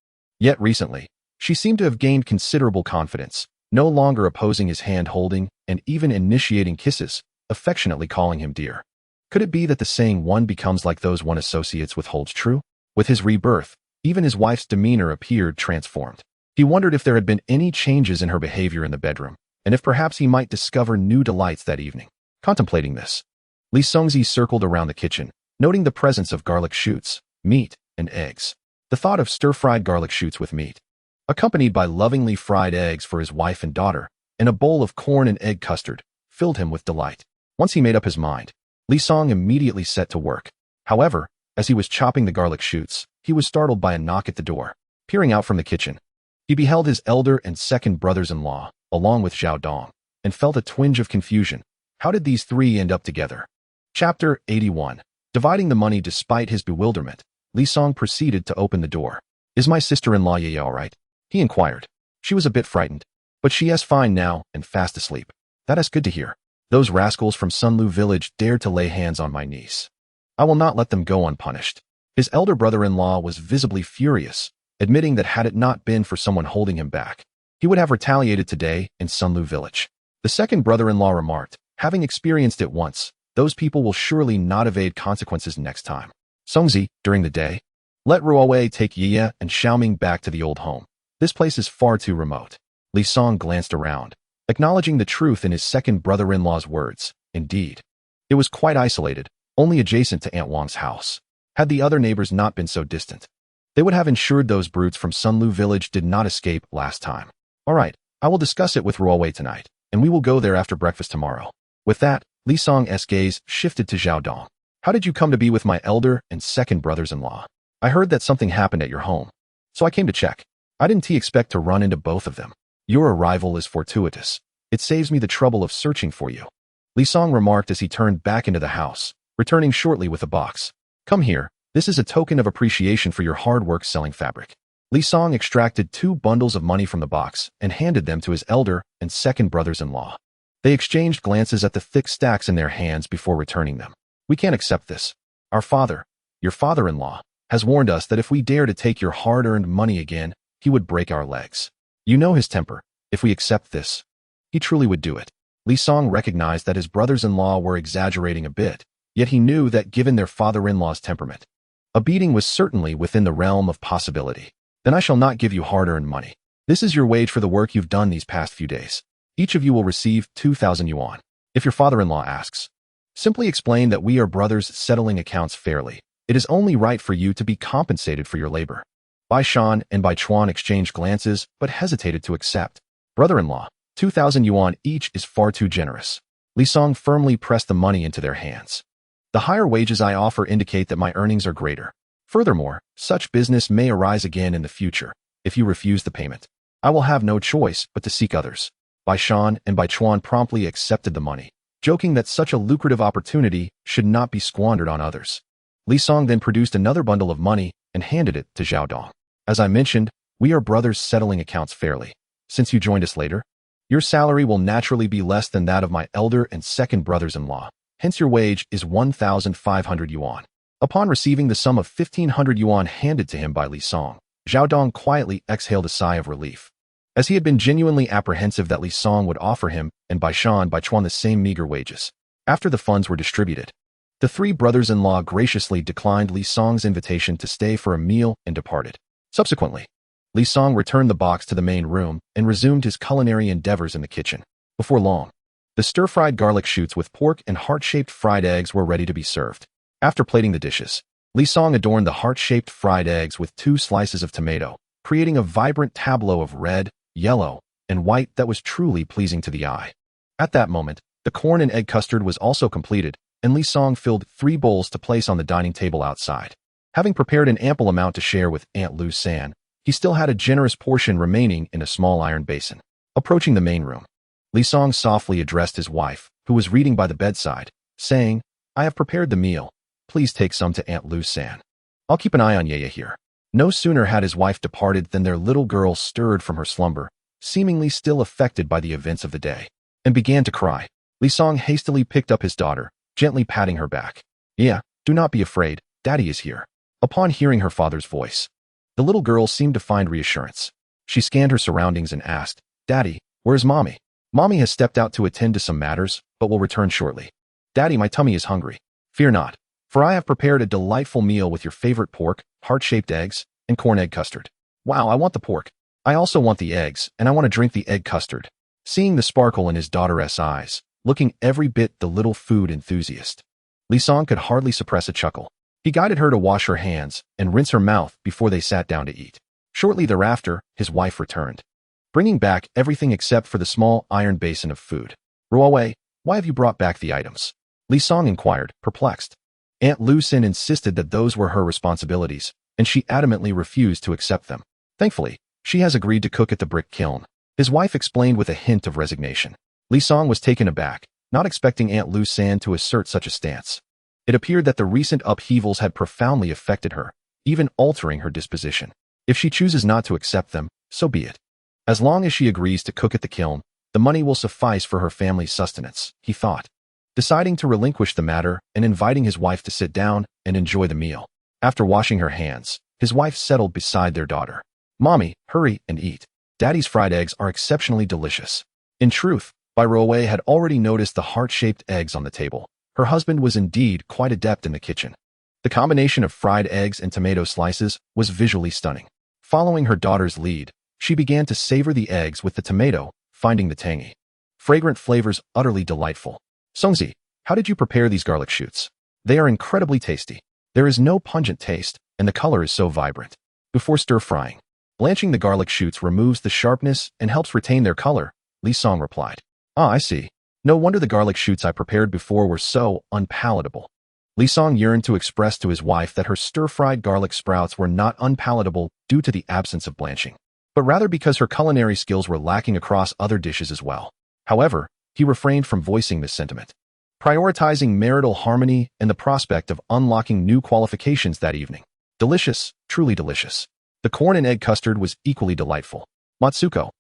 Yet recently, she seemed to have gained considerable confidence, no longer opposing his hand-holding and even initiating kisses, affectionately calling him dear. Could it be that the saying one becomes like those one associates with holds true? With his rebirth, even his wife's demeanor appeared transformed. He wondered if there had been any changes in her behavior in the bedroom, and if perhaps he might discover new delights that evening. Contemplating this, Li Songzi circled around the kitchen, noting the presence of garlic shoots, meat, and eggs. The thought of stir-fried garlic shoots with meat, accompanied by lovingly fried eggs for his wife and daughter, and a bowl of corn and egg custard, filled him with delight. Once he made up his mind, Li Song immediately set to work. However, as he was chopping the garlic shoots, he was startled by a knock at the door. Peering out from the kitchen, he beheld his elder and second brothers-in-law, along with Zhao Dong, and felt a twinge of confusion. How did these three end up together? Chapter 81. Dividing the money despite his bewilderment, Li Song proceeded to open the door. Is my sister-in-law Yaya all right? He inquired. She was a bit frightened, but she is fine now and fast asleep. That is good to hear. Those rascals from Sunlu village dared to lay hands on my niece. I will not let them go unpunished. His elder brother-in-law was visibly furious, admitting that had it not been for someone holding him back, he would have retaliated today in Sunlu village. The second brother-in-law remarked, having experienced it once, those people will surely not evade consequences next time. Songzi, during the day, let Ruowei take Yiya and Xiaoming back to the old home. This place is far too remote. Li Song glanced around, acknowledging the truth in his second brother-in-law's words. Indeed, it was quite isolated, only adjacent to Aunt Wang's house. Had the other neighbors not been so distant, they would have ensured those brutes from Sunlu village did not escape last time. All right, I will discuss it with Ruowei tonight, and we will go there after breakfast tomorrow. With that, Li Song's gaze shifted to Zhao Dong. How did you come to be with my elder and second brothers-in-law? I heard that something happened at your home, so I came to check. I didn't expect to run into both of them. Your arrival is fortuitous. It saves me the trouble of searching for you. Li Song remarked as he turned back into the house, returning shortly with a box. Come here, this is a token of appreciation for your hard work selling fabric. Li Song extracted 2 bundles of money from the box and handed them to his elder and second brothers-in-law. They exchanged glances at the thick stacks in their hands before returning them. We can't accept this. Our father, your father-in-law, has warned us that if we dare to take your hard-earned money again, he would break our legs. You know his temper. If we accept this, he truly would do it. Li Song recognized that his brothers-in-law were exaggerating a bit, yet he knew that given their father-in-law's temperament, a beating was certainly within the realm of possibility. Then I shall not give you hard-earned money. This is your wage for the work you've done these past few days. Each of you will receive 2,000 yuan. If your father-in-law asks, simply explain that we are brothers settling accounts fairly. It is only right for you to be compensated for your labor. Bai Shan and Bai Chuan exchanged glances but hesitated to accept. Brother-in-law, 2,000 yuan each is far too generous. Li Song firmly pressed the money into their hands. The higher wages I offer indicate that my earnings are greater. Furthermore, such business may arise again in the future. If you refuse the payment, I will have no choice but to seek others. Bai Shan and Bai Chuan promptly accepted the money, joking that such a lucrative opportunity should not be squandered on others. Li Song then produced another bundle of money and handed it to Zhao Dong. As I mentioned, we are brothers settling accounts fairly. Since you joined us later, your salary will naturally be less than that of my elder and second brothers-in-law. Hence your wage is 1,500 yuan. Upon receiving the sum of 1,500 yuan handed to him by Li Song, Zhao Dong quietly exhaled a sigh of relief, as he had been genuinely apprehensive that Li Song would offer him and Bai Shan Bai Chuan the same meager wages. After the funds were distributed, the 3 brothers-in-law graciously declined Li Song's invitation to stay for a meal and departed. Subsequently, Li Song returned the box to the main room and resumed his culinary endeavors in the kitchen. Before long, the stir-fried garlic shoots with pork and heart-shaped fried eggs were ready to be served. After plating the dishes, Li Song adorned the heart-shaped fried eggs with 2 slices of tomato, creating a vibrant tableau of red, yellow, and white that was truly pleasing to the eye. At that moment, the corn and egg custard was also completed, and Li Song filled 3 bowls to place on the dining table outside. Having prepared an ample amount to share with Aunt Lu San, he still had a generous portion remaining in a small iron basin. Approaching the main room, Li Song softly addressed his wife, who was reading by the bedside, saying, I have prepared the meal. Please take some to Aunt Lu San. I'll keep an eye on Yaya here. No sooner had his wife departed than their little girl stirred from her slumber, seemingly still affected by the events of the day, and began to cry. Li Song hastily picked up his daughter, gently patting her back. Yeah, do not be afraid, Daddy is here. Upon hearing her father's voice, the little girl seemed to find reassurance. She scanned her surroundings and asked, Daddy, where's Mommy? Mommy has stepped out to attend to some matters, but will return shortly. Daddy, my tummy is hungry. Fear not, for I have prepared a delightful meal with your favorite pork, heart-shaped eggs, and corn egg custard. Wow, I want the pork. I also want the eggs, and I want to drink the egg custard. Seeing the sparkle in his daughter's eyes, looking every bit the little food enthusiast, Li Song could hardly suppress a chuckle. He guided her to wash her hands and rinse her mouth before they sat down to eat. Shortly thereafter, his wife returned, bringing back everything except for the small iron basin of food. Ruowei, why have you brought back the items? Li Song inquired, perplexed. Aunt Lu Sin insisted that those were her responsibilities, and she adamantly refused to accept them. Thankfully, she has agreed to cook at the brick kiln, his wife explained with a hint of resignation. Li Song was taken aback, not expecting Aunt Lu San to assert such a stance. It appeared that the recent upheavals had profoundly affected her, even altering her disposition. If she chooses not to accept them, so be it. As long as she agrees to cook at the kiln, the money will suffice for her family's sustenance, he thought. deciding to relinquish the matter and inviting his wife to sit down and enjoy the meal. After washing her hands, his wife settled beside their daughter. "Mommy, hurry and eat. Daddy's fried eggs are exceptionally delicious." In truth, Bai Ruowei had already noticed the heart-shaped eggs on the table. Her husband was indeed quite adept in the kitchen. The combination of fried eggs and tomato slices was visually stunning. Following her daughter's lead, she began to savor the eggs with the tomato, finding the tangy, fragrant flavors utterly delightful. "Songzi, how did you prepare these garlic shoots? They are incredibly tasty. There is no pungent taste, and the color is so vibrant." Before stir-frying, blanching the garlic shoots removes the sharpness and helps retain their color, Li Song replied. "Ah, I see. No wonder the garlic shoots I prepared before were so unpalatable." Li Song yearned to express to his wife that her stir-fried garlic sprouts were not unpalatable due to the absence of blanching, but rather because her culinary skills were lacking across other dishes as well. However, he refrained from voicing this sentiment, prioritizing marital harmony and the prospect of unlocking new qualifications that evening. Delicious, truly delicious. The corn and egg custard was equally delightful. "Matsuko,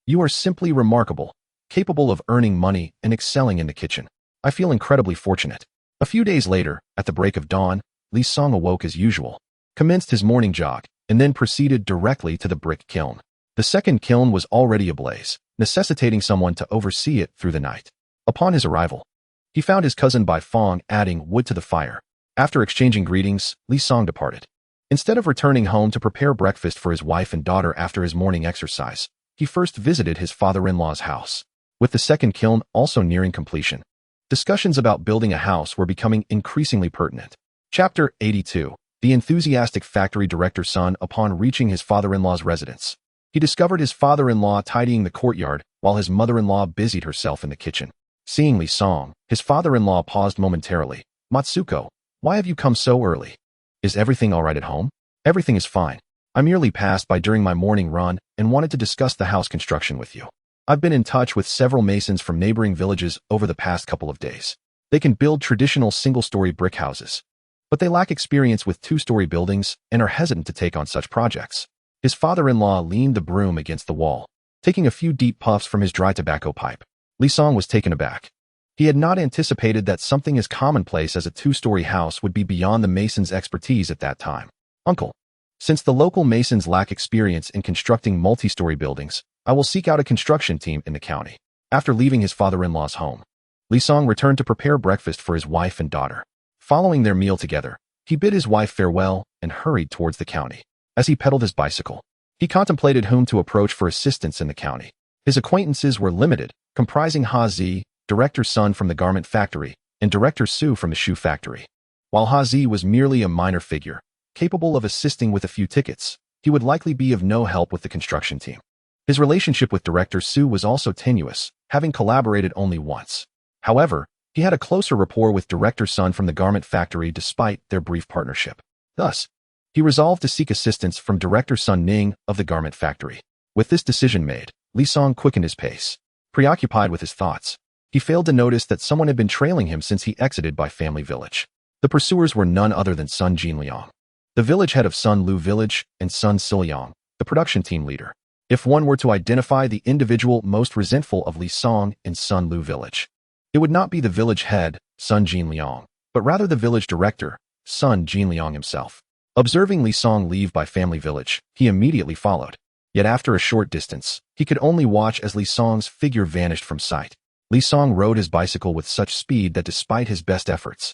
you are simply remarkable, capable of earning money and excelling in the kitchen. I feel incredibly fortunate." A few days later, at the break of dawn, Li Song awoke as usual, commenced his morning jog, and then proceeded directly to the brick kiln. The second kiln was already ablaze, necessitating someone to oversee it through the night. Upon his arrival, he found his cousin Bai Fong adding wood to the fire. After exchanging greetings, Li Song departed. Instead of returning home to prepare breakfast for his wife and daughter after his morning exercise, he first visited his father-in-law's house. With the second kiln also nearing completion, discussions about building a house were becoming increasingly pertinent. Chapter 82. The enthusiastic factory director's son. Upon reaching his father-in-law's residence, he discovered his father-in-law tidying the courtyard while his mother-in-law busied herself in the kitchen. Seeing Li Song, his father-in-law paused momentarily. "Matsuko, why have you come so early? Is everything all right at home?" "Everything is fine. I merely passed by during my morning run and wanted to discuss the house construction with you. I've been in touch with several masons from neighboring villages over the past couple of days. They can build traditional single-story brick houses, but they lack experience with two-story buildings and are hesitant to take on such projects." His father-in-law leaned the broom against the wall, taking a few deep puffs from his dry tobacco pipe. Li Song was taken aback. He had not anticipated that something as commonplace as a two-story house would be beyond the mason's expertise at that time. "Uncle, since the local masons lack experience in constructing multi-story buildings, I will seek out a construction team in the county." After leaving his father-in-law's home, Li Song returned to prepare breakfast for his wife and daughter. Following their meal together, he bid his wife farewell and hurried towards the county. As he pedaled his bicycle, he contemplated whom to approach for assistance in the county. His acquaintances were limited, comprising Ha Zi, director's son from the garment factory, and Director Su from the shoe factory. While Ha Zi was merely a minor figure, capable of assisting with a few tickets, he would likely be of no help with the construction team. His relationship with Director Su was also tenuous, having collaborated only once. However, he had a closer rapport with Director Sun from the garment factory despite their brief partnership. Thus, he resolved to seek assistance from Director Sun Ning of the garment factory. With this decision made, Li Song quickened his pace. Preoccupied with his thoughts, he failed to notice that someone had been trailing him since he exited Bai Family Village. The pursuers were none other than Sun Jinliang, the village head of Sun Lu Village, and Sun Siliang, the production team leader. If one were to identify the individual most resentful of Li Song in Sun Lu Village, it would not be the village head, Sun Jinliang, but rather the village director, Sun Jinliang himself. Observing Li Song leave Bai Family Village, he immediately followed. Yet after a short distance, he could only watch as Li Song's figure vanished from sight. Li Song rode his bicycle with such speed that despite his best efforts,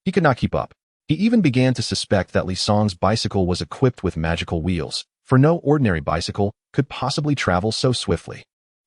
he could not keep up. He even began to suspect that Li Song's bicycle was equipped with magical wheels, for no ordinary bicycle could possibly travel so swiftly.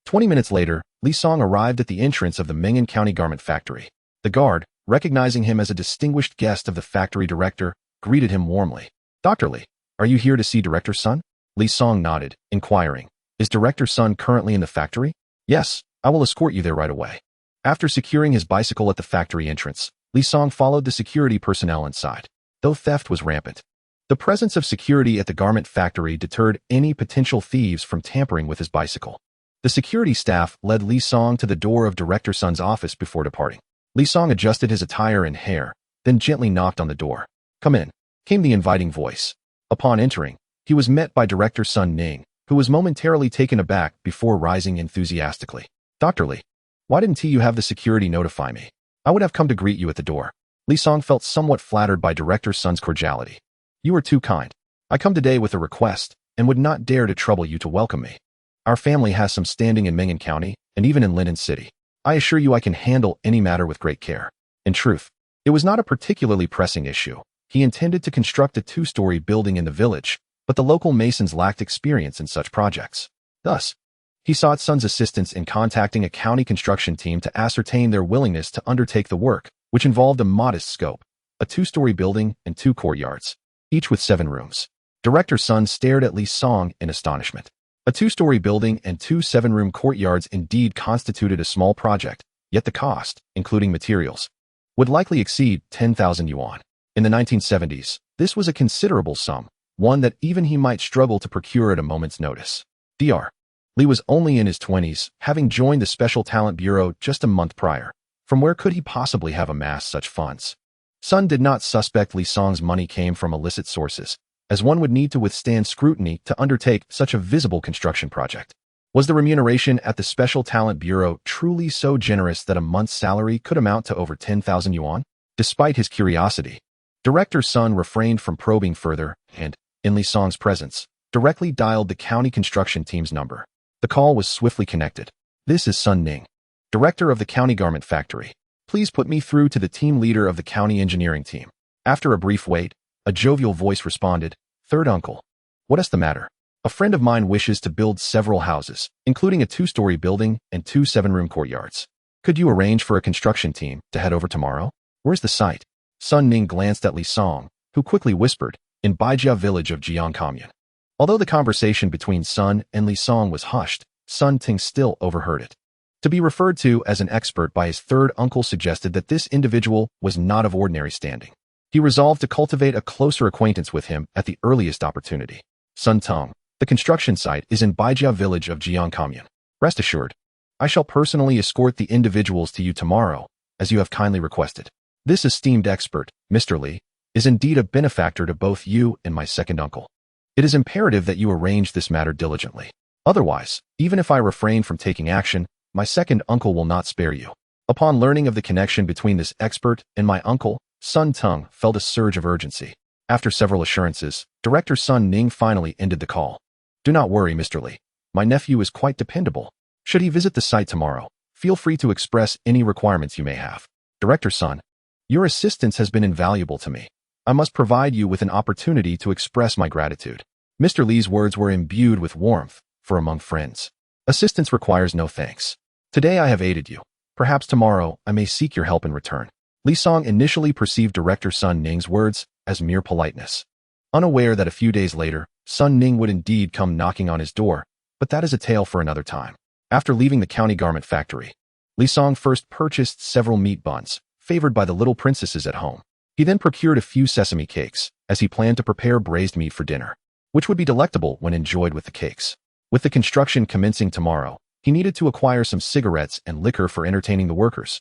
20 minutes later, Li Song arrived at the entrance of the Meng'an County Garment Factory. The guard, recognizing him as a distinguished guest of the factory director, greeted him warmly. "Dr. Li, are you here to see Director Sun?" Li Song nodded, inquiring, "Is Director Sun currently in the factory?" "Yes, I will escort you there right away." After securing his bicycle at the factory entrance, Li Song followed the security personnel inside. Though theft was rampant, the presence of security at the garment factory deterred any potential thieves from tampering with his bicycle. The security staff led Li Song to the door of Director Sun's office before departing. Li Song adjusted his attire and hair, then gently knocked on the door. "Come in," came the inviting voice. Upon entering, he was met by Director Sun Ning, who was momentarily taken aback before rising enthusiastically. "Dr. Li, why didn't you have the security notify me? I would have come to greet you at the door. Li Song felt somewhat flattered by Director Sun's cordiality. You are too kind. I come today with a request and would not dare to trouble you to welcome me. Our family has some standing in Ming'an County and even in Linden City. I assure you I can handle any matter with great care. In truth, it was not a particularly pressing issue. He intended to construct a 2-story building in the village, but the local masons lacked experience in such projects. Thus, he sought Sun's assistance in contacting a county construction team to ascertain their willingness to undertake the work, which involved a modest scope, a 2-story building and 2 courtyards, each with 7 rooms. Director Sun stared at Li Song in astonishment. A 2-story building and 2 7-room courtyards indeed constituted a small project, yet the cost, including materials, would likely exceed 10,000 yuan. In the 1970s, this was a considerable sum, one that even he might struggle to procure at a moment's notice. Dr. Li was only in his 20s, having joined the Special Talent Bureau just a month prior. From where could he possibly have amassed such funds? Sun did not suspect Li Song's money came from illicit sources, as one would need to withstand scrutiny to undertake such a visible construction project. Was the remuneration at the Special Talent Bureau truly so generous that a month's salary could amount to over 10,000 yuan? Despite his curiosity, Director Sun refrained from probing further and, in Li Song's presence, directly dialed the county construction team's number. The call was swiftly connected. This is Sun Ning, director of the county garment factory. Please put me through to the team leader of the county engineering team. After a brief wait, a jovial voice responded, Third uncle. What is the matter? A friend of mine wishes to build several houses, including a 2-story building and 2 7-room courtyards. Could you arrange for a construction team to head over tomorrow? Where's the site? Sun Ning glanced at Li Song, who quickly whispered, in Baijia village of Jiang Commune. Although the conversation between Sun and Li Song was hushed, Sun Ting still overheard it. To be referred to as an expert by his third uncle suggested that this individual was not of ordinary standing. He resolved to cultivate a closer acquaintance with him at the earliest opportunity. Sun Tong, the construction site is in Baijia village of Jiang Commune. Rest assured, I shall personally escort the individuals to you tomorrow, as you have kindly requested. This esteemed expert, Mr. Li, is indeed a benefactor to both you and my second uncle. It is imperative that you arrange this matter diligently. Otherwise, even if I refrain from taking action, my second uncle will not spare you. Upon learning of the connection between this expert and my uncle, Sun Tong felt a surge of urgency. After several assurances, Director Sun Ning finally ended the call. Do not worry, Mr. Li. My nephew is quite dependable. Should he visit the site tomorrow, feel free to express any requirements you may have. Director Sun, your assistance has been invaluable to me. I must provide you with an opportunity to express my gratitude. Mr. Li's words were imbued with warmth, for among friends, assistance requires no thanks. Today I have aided you. Perhaps tomorrow I may seek your help in return. Li Song initially perceived Director Sun Ning's words as mere politeness, unaware that a few days later, Sun Ning would indeed come knocking on his door, but that is a tale for another time. After leaving the county garment factory, Li Song first purchased several meat buns, favored by the little princesses at home. He then procured a few sesame cakes, as he planned to prepare braised meat for dinner, which would be delectable when enjoyed with the cakes. With the construction commencing tomorrow, he needed to acquire some cigarettes and liquor for entertaining the workers,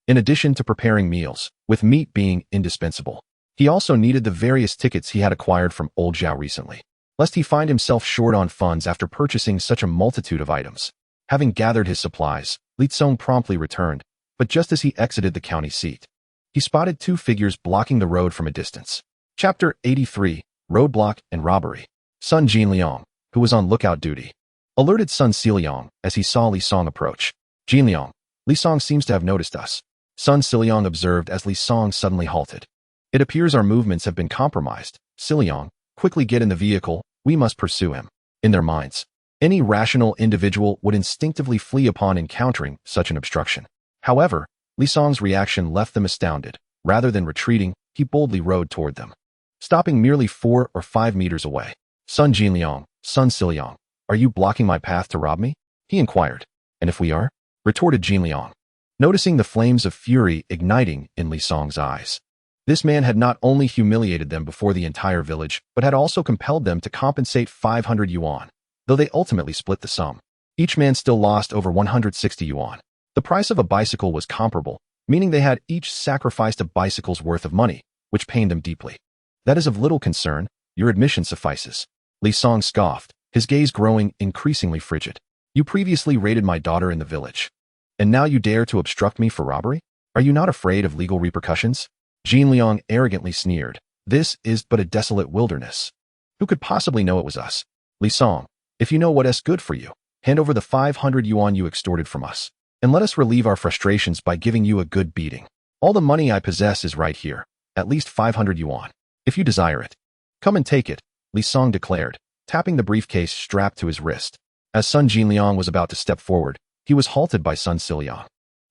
in addition to preparing meals, with meat being indispensable. He also needed the various tickets he had acquired from Old Zhao recently, lest he find himself short on funds after purchasing such a multitude of items. Having gathered his supplies, Li Tsong promptly returned, but just as he exited the county seat, he spotted 2 figures blocking the road from a distance. Chapter 83, Roadblock and Robbery. Sun Jinliang, who was on lookout duty, alerted Sun Siliang as he saw Li Song approach. Jinliang, Li Song seems to have noticed us. Sun Siliang observed as Li Song suddenly halted. It appears our movements have been compromised. Siliang, quickly get in the vehicle, we must pursue him. In their minds, any rational individual would instinctively flee upon encountering such an obstruction. However, Li Song's reaction left them astounded. Rather than retreating, he boldly rode toward them, stopping merely 4 or 5 meters away. Sun Jinliang, Sun Siliang, are you blocking my path to rob me? He inquired. And if we are? Retorted Jinliang, noticing the flames of fury igniting in Li Song's eyes. This man had not only humiliated them before the entire village, but had also compelled them to compensate 500 yuan, though they ultimately split the sum. Each man still lost over 160 yuan. The price of a bicycle was comparable, meaning they had each sacrificed a bicycle's worth of money, which pained them deeply. That is of little concern, your admission suffices. Li Song scoffed, his gaze growing increasingly frigid. You previously raided my daughter in the village, and now you dare to obstruct me for robbery? Are you not afraid of legal repercussions? Jin Liang arrogantly sneered. This is but a desolate wilderness. Who could possibly know it was us? Li Song, if you know what is good for you, hand over the 500 yuan you extorted from us, and let us relieve our frustrations by giving you a good beating. All the money I possess is right here, at least 500 yuan. If you desire it, come and take it, Li Song declared, tapping the briefcase strapped to his wrist. As Sun Jinliang was about to step forward, he was halted by Sun Siliang.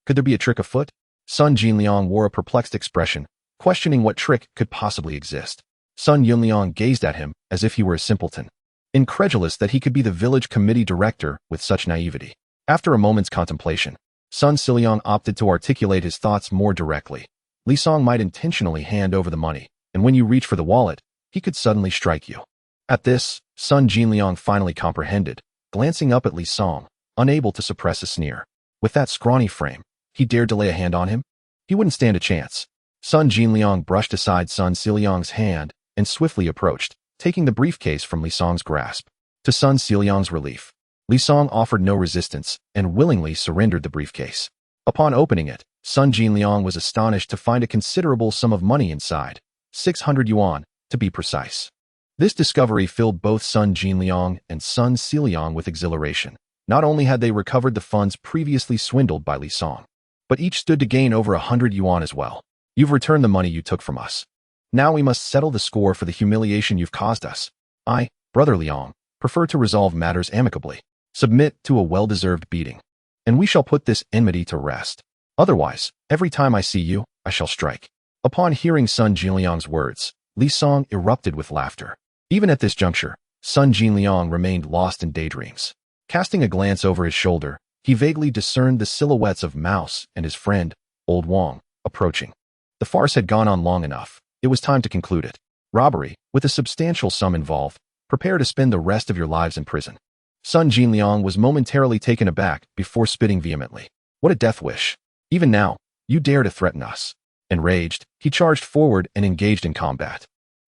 Could there be a trick afoot? Sun Jinliang wore a perplexed expression, questioning what trick could possibly exist. Sun Yunliang gazed at him as if he were a simpleton, incredulous that he could be the village committee director with such naivety. After a moment's contemplation, Sun Siliang opted to articulate his thoughts more directly. Li Song might intentionally hand over the money, and when you reach for the wallet, he could suddenly strike you. At this, Sun Jinliang finally comprehended, glancing up at Li Song, unable to suppress a sneer. With that scrawny frame, he dared to lay a hand on him? He wouldn't stand a chance. Sun Jinliang brushed aside Sun Siliang's hand and swiftly approached, taking the briefcase from Li Song's grasp. To Sun Siliang's relief, Li Song offered no resistance and willingly surrendered the briefcase. Upon opening it, Sun Jinliang was astonished to find a considerable sum of money inside, 600 yuan, to be precise. This discovery filled both Sun Jinliang and Sun Siliang with exhilaration. Not only had they recovered the funds previously swindled by Li Song, but each stood to gain over 100 yuan as well. You've returned the money you took from us. Now we must settle the score for the humiliation you've caused us. I, Brother Liang, prefer to resolve matters amicably. Submit to a well-deserved beating, and we shall put this enmity to rest. Otherwise, every time I see you, I shall strike. Upon hearing Sun Jinliang's words, Li Song erupted with laughter. Even at this juncture, Sun Jinliang remained lost in daydreams. Casting a glance over his shoulder, he vaguely discerned the silhouettes of Mouse and his friend, Old Wang, approaching. The farce had gone on long enough. It was time to conclude it. Robbery, with a substantial sum involved. Prepare to spend the rest of your lives in prison. Sun Jinliang was momentarily taken aback before spitting vehemently. What a death wish. Even now, you dare to threaten us. Enraged, he charged forward and engaged in combat.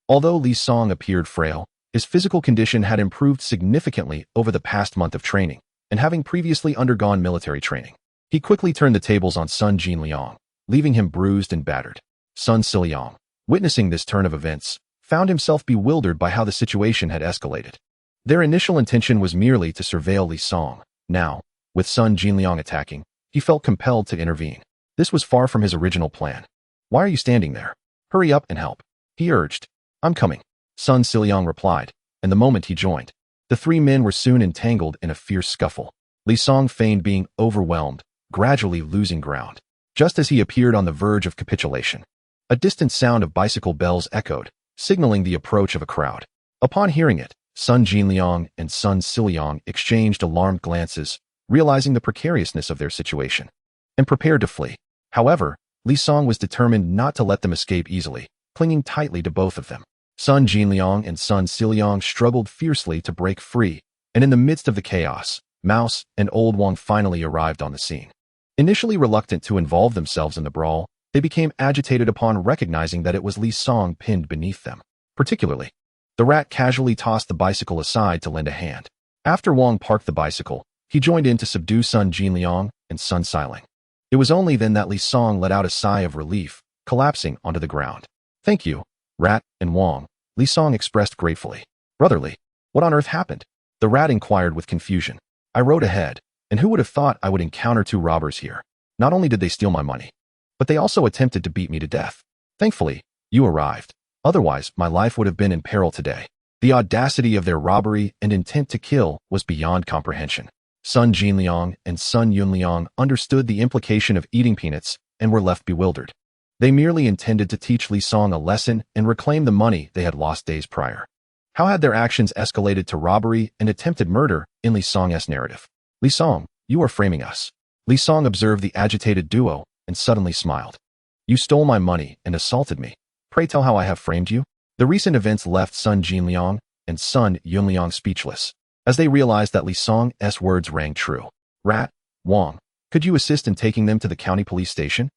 Although Li Song appeared frail, his physical condition had improved significantly over the past month of training, and having previously undergone military training. He quickly turned the tables on Sun Jinliang, leaving him bruised and battered. Sun Siliang, witnessing this turn of events, found himself bewildered by how the situation had escalated. Their initial intention was merely to surveil Li Song. Now, with Sun Jinliang attacking, he felt compelled to intervene. This was far from his original plan. Why are you standing there? Hurry up and help, he urged. I'm coming, Sun Siliang replied, and the moment he joined, the three men were soon entangled in a fierce scuffle. Li Song feigned being overwhelmed, gradually losing ground. Just as he appeared on the verge of capitulation, a distant sound of bicycle bells echoed, signaling the approach of a crowd. Upon hearing it, Sun Jinliang and Sun Siliang exchanged alarmed glances, realizing the precariousness of their situation, and prepared to flee. However, Li Song was determined not to let them escape easily, clinging tightly to both of them. Sun Jinliang and Sun Siliang struggled fiercely to break free, and in the midst of the chaos, Mouse and Old Wang finally arrived on the scene. Initially reluctant to involve themselves in the brawl, they became agitated upon recognizing that it was Li Song pinned beneath them. Particularly, the rat casually tossed the bicycle aside to lend a hand. After Wang parked the bicycle, he joined in to subdue Sun Jinliang and Sun Siliang. It was only then that Li Song let out a sigh of relief, collapsing onto the ground. Thank you, Rat and Wang, Li Song expressed gratefully. Brotherly, what on earth happened? The rat inquired with confusion. I rode ahead, and who would have thought I would encounter two robbers here? Not only did they steal my money, but they also attempted to beat me to death. Thankfully, you arrived. Otherwise, my life would have been in peril today. The audacity of their robbery and intent to kill was beyond comprehension. Sun Jinliang and Sun Yunliang understood the implication of eating peanuts and were left bewildered. They merely intended to teach Li Song a lesson and reclaim the money they had lost days prior. How had their actions escalated to robbery and attempted murder in Li Song's narrative? Li Song, you are framing us. Li Song observed the agitated duo and suddenly smiled. You stole my money and assaulted me. Pray tell how I have framed you? The recent events left Sun Jinliang and Sun Yunliang speechless, as they realized that Li Song's words rang true. Rat, Wang, could you assist in taking them to the county police station?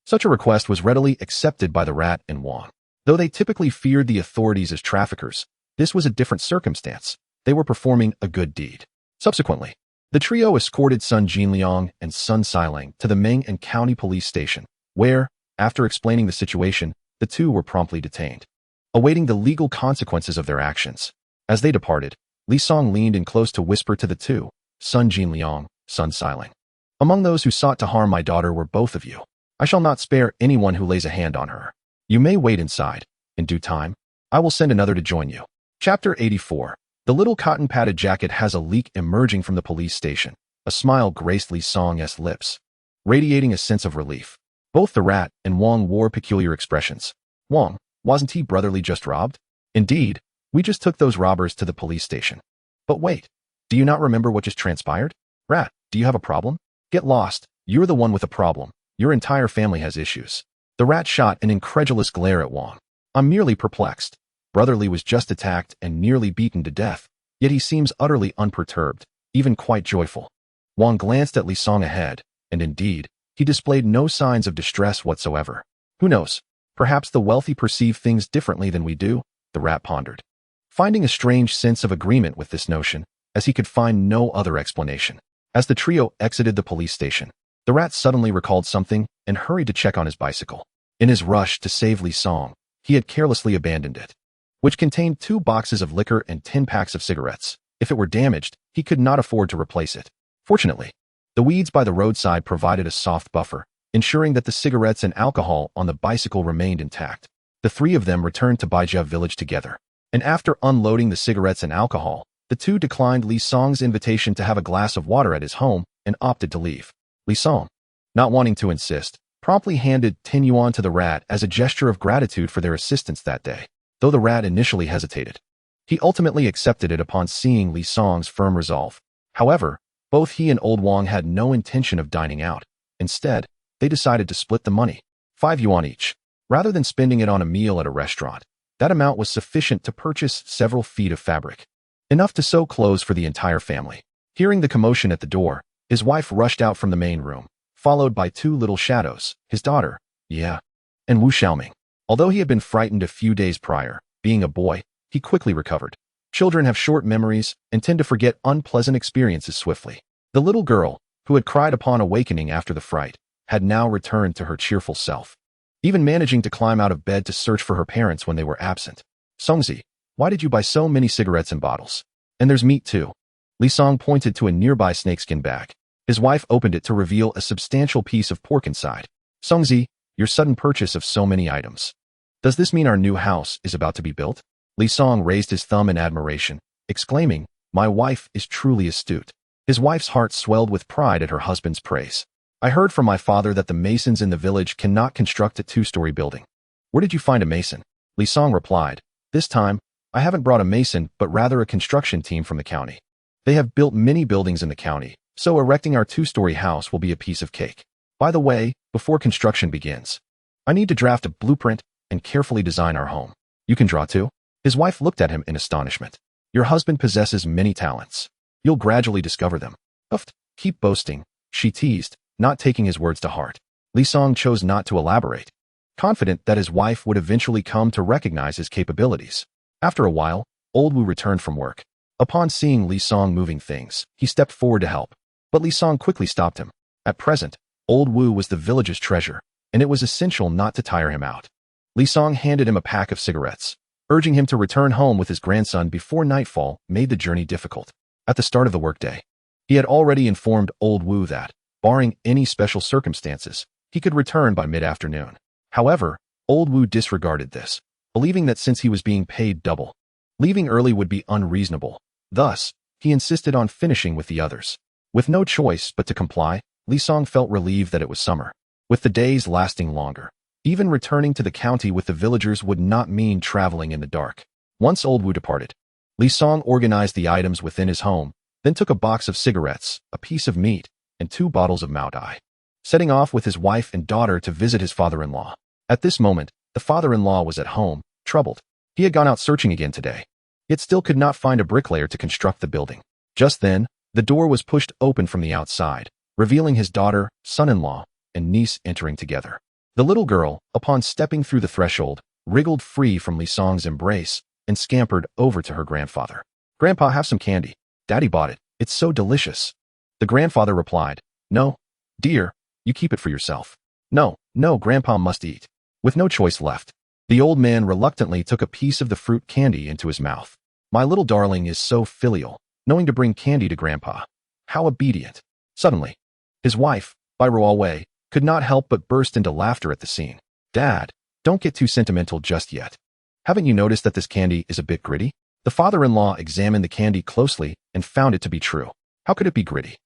Such a request was readily accepted by the rat and Wang. Though they typically feared the authorities as traffickers, this was a different circumstance. They were performing a good deed. Subsequently, the trio escorted Sun Jinliang and Sun Siliang to the Meng and County Police Station, where, after explaining the situation, the two were promptly detained, awaiting the legal consequences of their actions. As they departed, Li Song leaned in close to whisper to the two, Sun Jinliang, Sun Siling. Among those who sought to harm my daughter were both of you. I shall not spare anyone who lays a hand on her. You may wait inside. In due time, I will send another to join you. Chapter 84. The little cotton-padded jacket has a leak emerging from the police station. A smile graced Li Song's lips, radiating a sense of relief. Both the rat and Wang wore peculiar expressions. Wang, wasn't he brotherly just robbed? Indeed, we just took those robbers to the police station. But wait, do you not remember what just transpired? Rat, do you have a problem? Get lost, you're the one with a problem. Your entire family has issues. The rat shot an incredulous glare at Wang. I'm merely perplexed. Brotherly was just attacked and nearly beaten to death, yet he seems utterly unperturbed, even quite joyful. Wang glanced at Li Song ahead, and indeed, he displayed no signs of distress whatsoever. Who knows? Perhaps the wealthy perceive things differently than we do, the rat pondered, finding a strange sense of agreement with this notion, as he could find no other explanation. As the trio exited the police station, the rat suddenly recalled something and hurried to check on his bicycle. In his rush to save Li Song, he had carelessly abandoned it, which contained 2 boxes of liquor and 10 packs of cigarettes. If it were damaged, he could not afford to replace it. Fortunately, the weeds by the roadside provided a soft buffer, ensuring that the cigarettes and alcohol on the bicycle remained intact. The 3 of them returned to Baija village together, and after unloading the cigarettes and alcohol, the 2 declined Li Song's invitation to have a glass of water at his home and opted to leave. Li Song, not wanting to insist, promptly handed 10 yuan to the rat as a gesture of gratitude for their assistance that day. Though the rat initially hesitated, he ultimately accepted it upon seeing Li Song's firm resolve. However, both he and old Wang had no intention of dining out. Instead, they decided to split the money, 5 yuan each. Rather than spending it on a meal at a restaurant, that amount was sufficient to purchase several feet of fabric, enough to sew clothes for the entire family. Hearing the commotion at the door, his wife rushed out from the main room, followed by 2 little shadows, his daughter, Ye, and Wu Xiaoming. Although he had been frightened a few days prior, being a boy, he quickly recovered. Children have short memories and tend to forget unpleasant experiences swiftly. The little girl, who had cried upon awakening after the fright, had now returned to her cheerful self, even managing to climb out of bed to search for her parents when they were absent. Songzi, why did you buy so many cigarettes and bottles? And there's meat too. Li Song pointed to a nearby snakeskin bag. His wife opened it to reveal a substantial piece of pork inside. Songzi, your sudden purchase of so many items. Does this mean our new house is about to be built? Li Song raised his thumb in admiration, exclaiming, my wife is truly astute. His wife's heart swelled with pride at her husband's praise. I heard from my father that the masons in the village cannot construct a 2-story building. Where did you find a mason? Li Song replied, this time, I haven't brought a mason but rather a construction team from the county. They have built many buildings in the county, so erecting our 2-story house will be a piece of cake. By the way, before construction begins, I need to draft a blueprint and carefully design our home. You can draw too? His wife looked at him in astonishment. Your husband possesses many talents. You'll gradually discover them. Uft, keep boasting, she teased, not taking his words to heart. Li Song chose not to elaborate, confident that his wife would eventually come to recognize his capabilities. After a while, old Wu returned from work. Upon seeing Li Song moving things, he stepped forward to help, but Li Song quickly stopped him. At present, old Wu was the village's treasure, and it was essential not to tire him out. Li Song handed him a pack of cigarettes, urging him to return home with his grandson before nightfall made the journey difficult. At the start of the workday, he had already informed old Wu that, barring any special circumstances, he could return by mid-afternoon. However, old Wu disregarded this, believing that since he was being paid double, leaving early would be unreasonable. Thus, he insisted on finishing with the others. With no choice but to comply, Li Song felt relieved that it was summer, with the days lasting longer. Even returning to the county with the villagers would not mean traveling in the dark. Once old Wu departed, Li Song organized the items within his home, then took a box of cigarettes, a piece of meat, and 2 bottles of Mao Dai, setting off with his wife and daughter to visit his father-in-law. At this moment, the father-in-law was at home, troubled. He had gone out searching again today, yet still could not find a bricklayer to construct the building. Just then, the door was pushed open from the outside, revealing his daughter, son-in-law, and niece entering together. The little girl, upon stepping through the threshold, wriggled free from Li Song's embrace and scampered over to her grandfather. Grandpa, have some candy. Daddy bought it. It's so delicious. The grandfather replied, no, dear, you keep it for yourself. No, no, Grandpa must eat. With no choice left, the old man reluctantly took a piece of the fruit candy into his mouth. My little darling is so filial, knowing to bring candy to Grandpa. How obedient. Suddenly, his wife, Bai Ruowei, could not help but burst into laughter at the scene. Dad, don't get too sentimental just yet. Haven't you noticed that this candy is a bit gritty? The father-in-law examined the candy closely and found it to be true. How could it be gritty?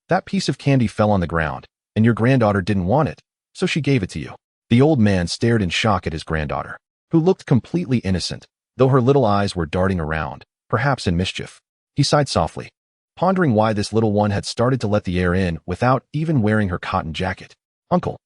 That piece of candy fell on the ground, and your granddaughter didn't want it, so she gave it to you. The old man stared in shock at his granddaughter, who looked completely innocent, though her little eyes were darting around, perhaps in mischief. He sighed softly, pondering why this little one had started to let the air in without even wearing her cotton jacket. Uncle,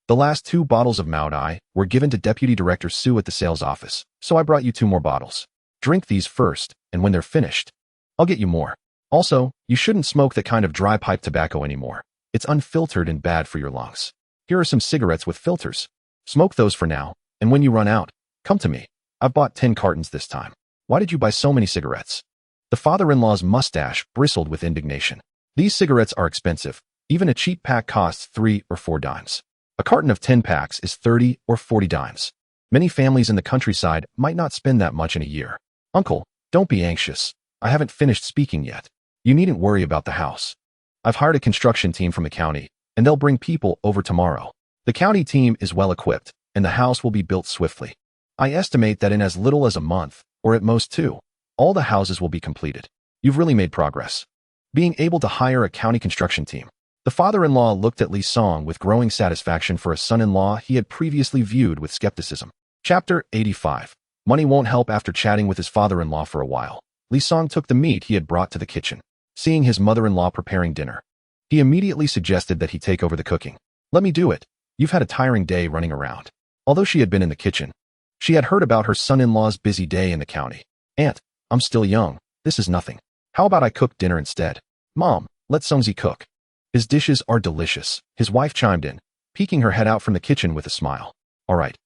the last 2 bottles of Maodai were given to Deputy Director Su at the sales office, so I brought you 2 more bottles. Drink these first, and when they're finished, I'll get you more. Also, you shouldn't smoke that kind of dry pipe tobacco anymore. It's unfiltered and bad for your lungs. Here are some cigarettes with filters. Smoke those for now, and when you run out, come to me. I've bought 10 cartons this time. Why did you buy so many cigarettes? The father-in-law's mustache bristled with indignation. These cigarettes are expensive. Even a cheap pack costs 3 or 4 dimes. A carton of 10 packs is 30 or 40 dimes. Many families in the countryside might not spend that much in a year. Uncle, don't be anxious. I haven't finished speaking yet. You needn't worry about the house. I've hired a construction team from the county, and they'll bring people over tomorrow. The county team is well equipped, and the house will be built swiftly. I estimate that in as little as a month, or at most 2, all the houses will be completed. You've really made progress. Being able to hire a county construction team. The father-in-law looked at Li Song with growing satisfaction for a son-in-law he had previously viewed with skepticism. Chapter 85. Money won't help. After chatting with his father-in-law for a while, Li Song took the meat he had brought to the kitchen. Seeing his mother-in-law preparing dinner, he immediately suggested that he take over the cooking. Let me do it. You've had a tiring day running around. Although she had been in the kitchen, she had heard about her son-in-law's busy day in the county. Aunt, I'm still young. This is nothing. How about I cook dinner instead? Mom, let Songzi cook. His dishes are delicious, his wife chimed in, peeking her head out from the kitchen with a smile. All right.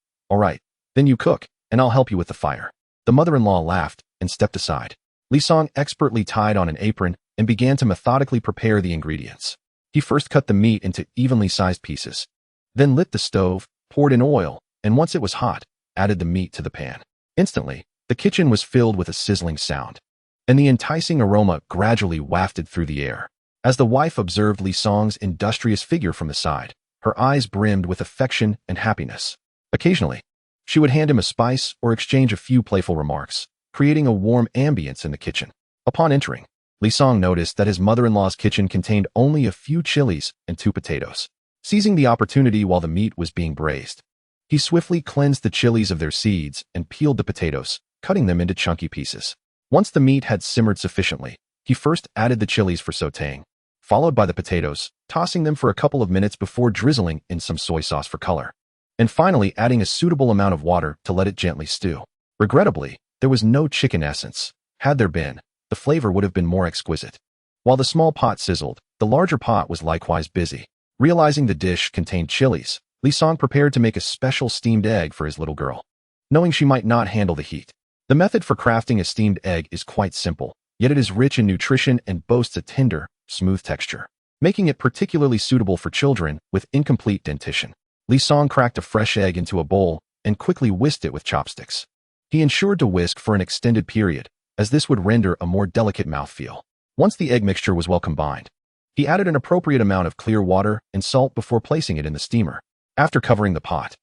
Then you cook, and I'll help you with the fire. The mother-in-law laughed and stepped aside. Li Song expertly tied on an apron and began to methodically prepare the ingredients. He first cut the meat into evenly sized pieces, then lit the stove, poured in oil, and once it was hot, added the meat to the pan. Instantly, the kitchen was filled with a sizzling sound, and the enticing aroma gradually wafted through the air. As the wife observed Li Song's industrious figure from the side, her eyes brimmed with affection and happiness. Occasionally, she would hand him a spice or exchange a few playful remarks, creating a warm ambience in the kitchen. Upon entering, Li Song noticed that his mother-in-law's kitchen contained only a few chilies and 2 potatoes. Seizing the opportunity while the meat was being braised, he swiftly cleansed the chilies of their seeds and peeled the potatoes, cutting them into chunky pieces. Once the meat had simmered sufficiently, he first added the chilies for sautéing, followed by the potatoes, tossing them for a couple of minutes before drizzling in some soy sauce for color, and finally adding a suitable amount of water to let it gently stew. Regrettably, there was no chicken essence. Had there been, the flavor would have been more exquisite. While the small pot sizzled, the larger pot was likewise busy. Realizing the dish contained chilies, Li Song prepared to make a special steamed egg for his little girl, knowing she might not handle the heat. The method for crafting a steamed egg is quite simple, yet it is rich in nutrition and boasts a tender, smooth texture, making it particularly suitable for children with incomplete dentition. Li Song cracked a fresh egg into a bowl and quickly whisked it with chopsticks. He ensured to whisk for an extended period, as this would render a more delicate mouthfeel. Once the egg mixture was well combined, he added an appropriate amount of clear water and salt before placing it in the steamer. After covering the pot,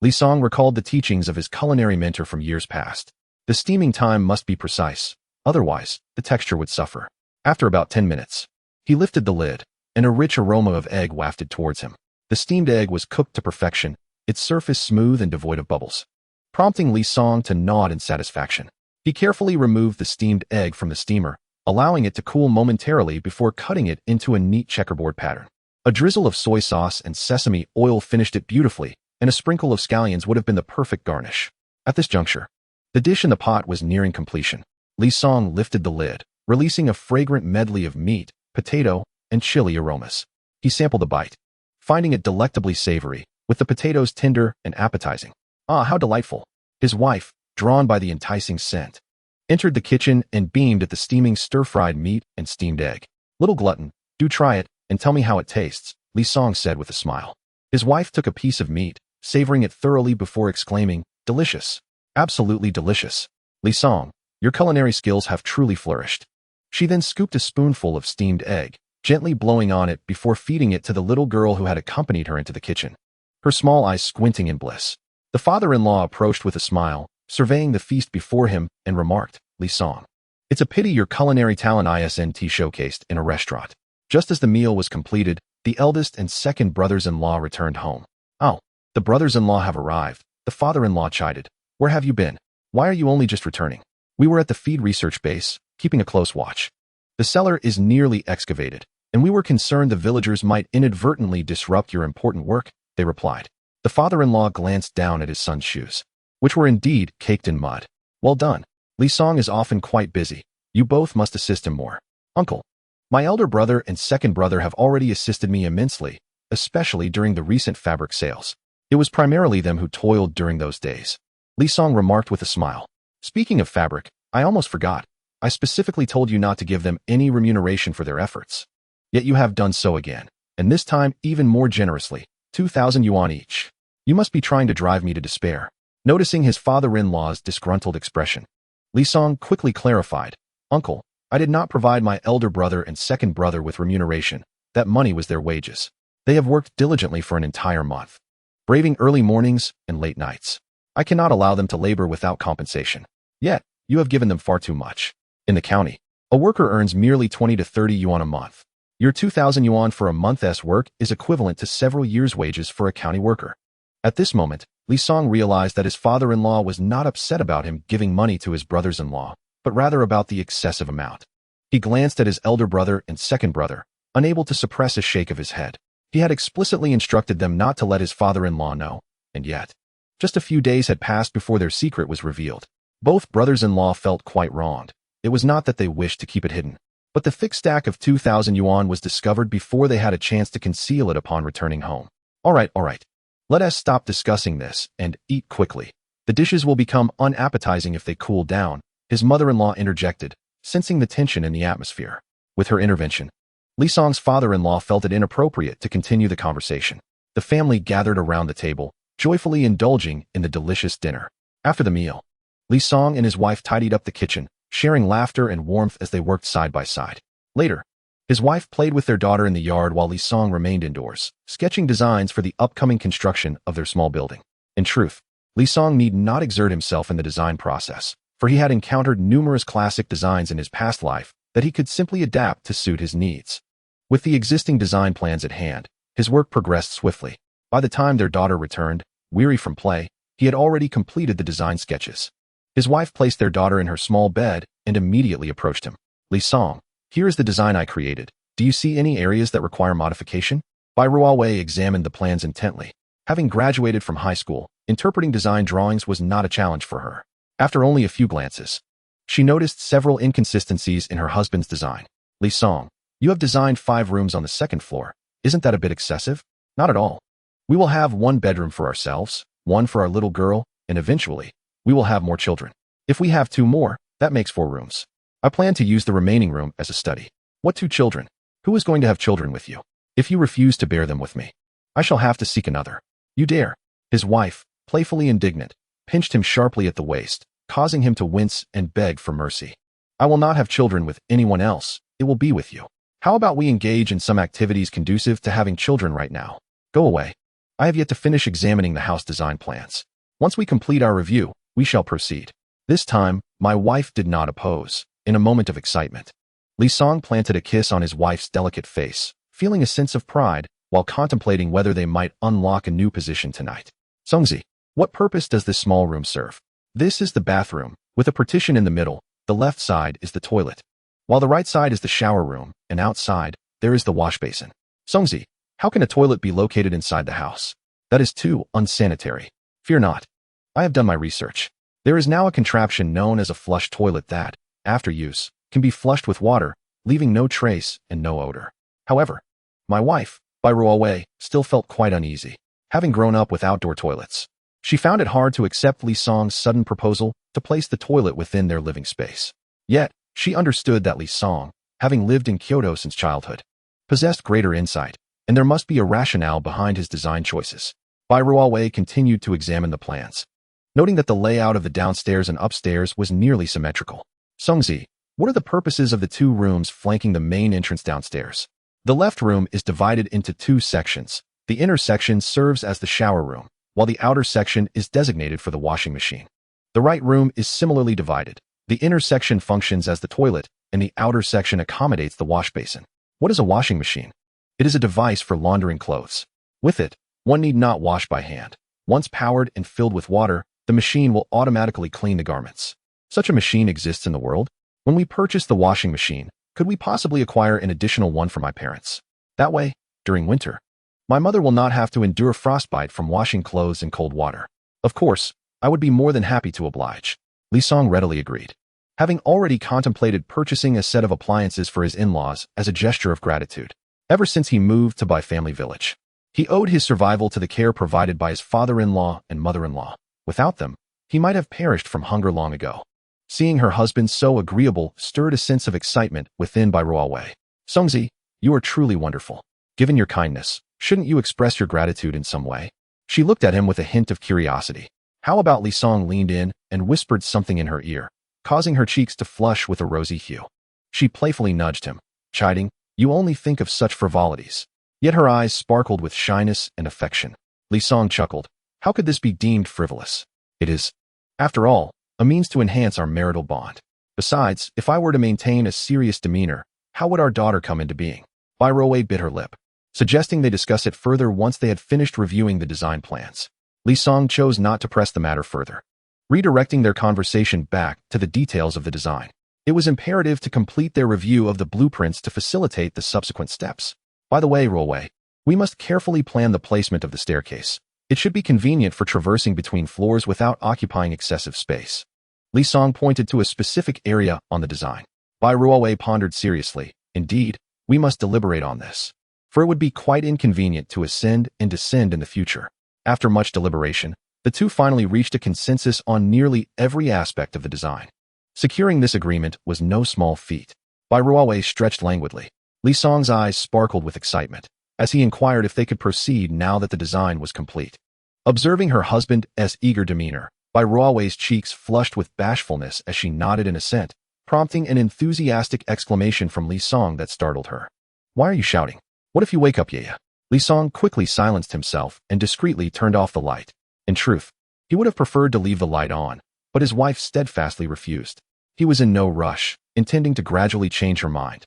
Li Song recalled the teachings of his culinary mentor from years past. The steaming time must be precise, otherwise, the texture would suffer. After about 10 minutes, he lifted the lid, and a rich aroma of egg wafted towards him. The steamed egg was cooked to perfection, its surface smooth and devoid of bubbles, prompting Li Song to nod in satisfaction. He carefully removed the steamed egg from the steamer, allowing it to cool momentarily before cutting it into a neat checkerboard pattern. A drizzle of soy sauce and sesame oil finished it beautifully, and a sprinkle of scallions would have been the perfect garnish. At this juncture, the dish in the pot was nearing completion. Li Song lifted the lid, releasing a fragrant medley of meat, potato, and chili aromas. He sampled a bite, finding it delectably savory, with the potatoes tender and appetizing. Ah, how delightful! His wife, drawn by the enticing scent, entered the kitchen and beamed at the steaming stir-fried meat and steamed egg. Little glutton, do try it and tell me how it tastes, Li Song said with a smile. His wife took a piece of meat, savoring it thoroughly before exclaiming, "Delicious. Absolutely delicious. Li Song, your culinary skills have truly flourished." She then scooped a spoonful of steamed egg, gently blowing on it before feeding it to the little girl who had accompanied her into the kitchen, her small eyes squinting in bliss. The father-in-law approached with a smile, surveying the feast before him, and remarked, "Li Song, it's a pity your culinary talent isn't showcased in a restaurant." Just as the meal was completed, the eldest and second brothers-in-law returned home. "Oh, the brothers-in-law have arrived," the father-in-law chided. "Where have you been? Why are you only just returning?" "We were at the feed research base, keeping a close watch. The cellar is nearly excavated, and we were concerned the villagers might inadvertently disrupt your important work," they replied. The father-in-law glanced down at his son's shoes, which were indeed caked in mud. "Well done. Li Song is often quite busy. You both must assist him more." "Uncle, my elder brother and second brother have already assisted me immensely, especially during the recent fabric sales. It was primarily them who toiled during those days," Li Song remarked with a smile. "Speaking of fabric, I almost forgot. I specifically told you not to give them any remuneration for their efforts. Yet you have done so again, and this time even more generously, 2,000 yuan each. You must be trying to drive me to despair." Noticing his father-in-law's disgruntled expression, Li Song quickly clarified, "Uncle, I did not provide my elder brother and second brother with remuneration. That money was their wages. They have worked diligently for an entire month, braving early mornings and late nights. I cannot allow them to labor without compensation. Yet, you have given them far too much. In the county, a worker earns merely 20 to 30 yuan a month. Your 2,000 yuan for a month's work is equivalent to several years' wages for a county worker." At this moment, Li Song realized that his father-in-law was not upset about him giving money to his brothers-in-law, but rather about the excessive amount. He glanced at his elder brother and second brother, unable to suppress a shake of his head. He had explicitly instructed them not to let his father-in-law know, and yet, just a few days had passed before their secret was revealed. Both brothers-in-law felt quite wronged. It was not that they wished to keep it hidden, but the thick stack of 2,000 yuan was discovered before they had a chance to conceal it upon returning home. All right. Let us stop discussing this and eat quickly. The dishes will become unappetizing if they cool down," his mother-in-law interjected, sensing the tension in the atmosphere. With her intervention, Li Song's father-in-law felt it inappropriate to continue the conversation. The family gathered around the table, joyfully indulging in the delicious dinner. After the meal, Li Song and his wife tidied up the kitchen, sharing laughter and warmth as they worked side by side. Later, his wife played with their daughter in the yard while Li Song remained indoors, sketching designs for the upcoming construction of their small building. In truth, Li Song need not exert himself in the design process, for he had encountered numerous classic designs in his past life that he could simply adapt to suit his needs. With the existing design plans at hand, his work progressed swiftly. By the time their daughter returned, weary from play, he had already completed the design sketches. His wife placed their daughter in her small bed and immediately approached him. "Li Song, here is the design I created. Do you see any areas that require modification?" Bai Ruowei examined the plans intently. Having graduated from high school, interpreting design drawings was not a challenge for her. After only a few glances, she noticed several inconsistencies in her husband's design. "Li Song, you have designed 5 rooms on the second floor. Isn't that a bit excessive?" "Not at all. We will have 1 bedroom for ourselves, 1 for our little girl, and eventually, we will have more children. If we have 2 more, that makes 4 rooms. I plan to use the remaining room as a study." "What 2 children? Who is going to have children with you? If you refuse to bear them with me, I shall have to seek another." "You dare." His wife, playfully indignant, pinched him sharply at the waist, causing him to wince and beg for mercy. "I will not have children with anyone else. It will be with you. How about we engage in some activities conducive to having children right now? Go away. I have yet to finish examining the house design plans. Once we complete our review, we shall proceed." This time, my wife did not oppose. In a moment of excitement, Li Song planted a kiss on his wife's delicate face, feeling a sense of pride while contemplating whether they might unlock a new position tonight. "Songzi, what purpose does this small room serve?" "This is the bathroom, with a partition in the middle. The left side is the toilet, while the right side is the shower room, and outside, there is the wash basin." "Songzi, how can a toilet be located inside the house? That is too unsanitary." "Fear not. I have done my research. There is now a contraption known as a flush toilet that, after use, can be flushed with water, leaving no trace and no odor." However, my wife, Bai Ruowei, still felt quite uneasy. Having grown up with outdoor toilets, she found it hard to accept Li Song's sudden proposal to place the toilet within their living space. Yet, she understood that Li Song, having lived in Kyoto since childhood, possessed greater insight. and there must be a rationale behind his design choices. Bai Ruowei continued to examine the plans, noting that the layout of the downstairs and upstairs was nearly symmetrical. Sungzi, what are the purposes of the two rooms flanking the main entrance downstairs? The left room is divided into two sections. The inner section serves as the shower room, while the outer section is designated for the washing machine. The right room is similarly divided. The inner section functions as the toilet, and the outer section accommodates the wash basin. What is a washing machine? It is a device for laundering clothes. With it, one need not wash by hand. Once powered and filled with water, the machine will automatically clean the garments. Such a machine exists in the world. When we purchased the washing machine, could we possibly acquire an additional one for my parents? That way, during winter, my mother will not have to endure frostbite from washing clothes in cold water. Of course, I would be more than happy to oblige. Li Song readily agreed, having already contemplated purchasing a set of appliances for his in-laws as a gesture of gratitude. Ever since he moved to Bai family village, he owed his survival to the care provided by his father-in-law and mother-in-law. Without them, he might have perished from hunger long ago. Seeing her husband so agreeable stirred a sense of excitement within Bai Ruowei. Sungzi, you are truly wonderful. Given your kindness, shouldn't you express your gratitude in some way? She looked at him with a hint of curiosity. How about Li Song leaned in and whispered something in her ear, causing her cheeks to flush with a rosy hue. She playfully nudged him, chiding, you only think of such frivolities. Yet her eyes sparkled with shyness and affection. Li Song chuckled. How could this be deemed frivolous? It is, after all, a means to enhance our marital bond. Besides, if I were to maintain a serious demeanor, how would our daughter come into being? Bai Ruowei bit her lip, suggesting they discuss it further once they had finished reviewing the design plans. Li Song chose not to press the matter further, redirecting their conversation back to the details of the design. It was imperative to complete their review of the blueprints to facilitate the subsequent steps. By the way, Ruowei, we must carefully plan the placement of the staircase. It should be convenient for traversing between floors without occupying excessive space. Li Song pointed to a specific area on the design. Bai Ruowei pondered seriously. Indeed, we must deliberate on this, for it would be quite inconvenient to ascend and descend in the future. After much deliberation, the two finally reached a consensus on nearly every aspect of the design. Securing this agreement was no small feat. Bai Ruowei stretched languidly. Li Song's eyes sparkled with excitement, as he inquired if they could proceed now that the design was complete. Observing her husband's eager demeanor, Bai Ruowei's cheeks flushed with bashfulness as she nodded in assent, prompting an enthusiastic exclamation from Li Song that startled her. Why are you shouting? What if you wake up Yaya? Li Song quickly silenced himself and discreetly turned off the light. In truth, he would have preferred to leave the light on, but his wife steadfastly refused. He was in no rush, intending to gradually change her mind,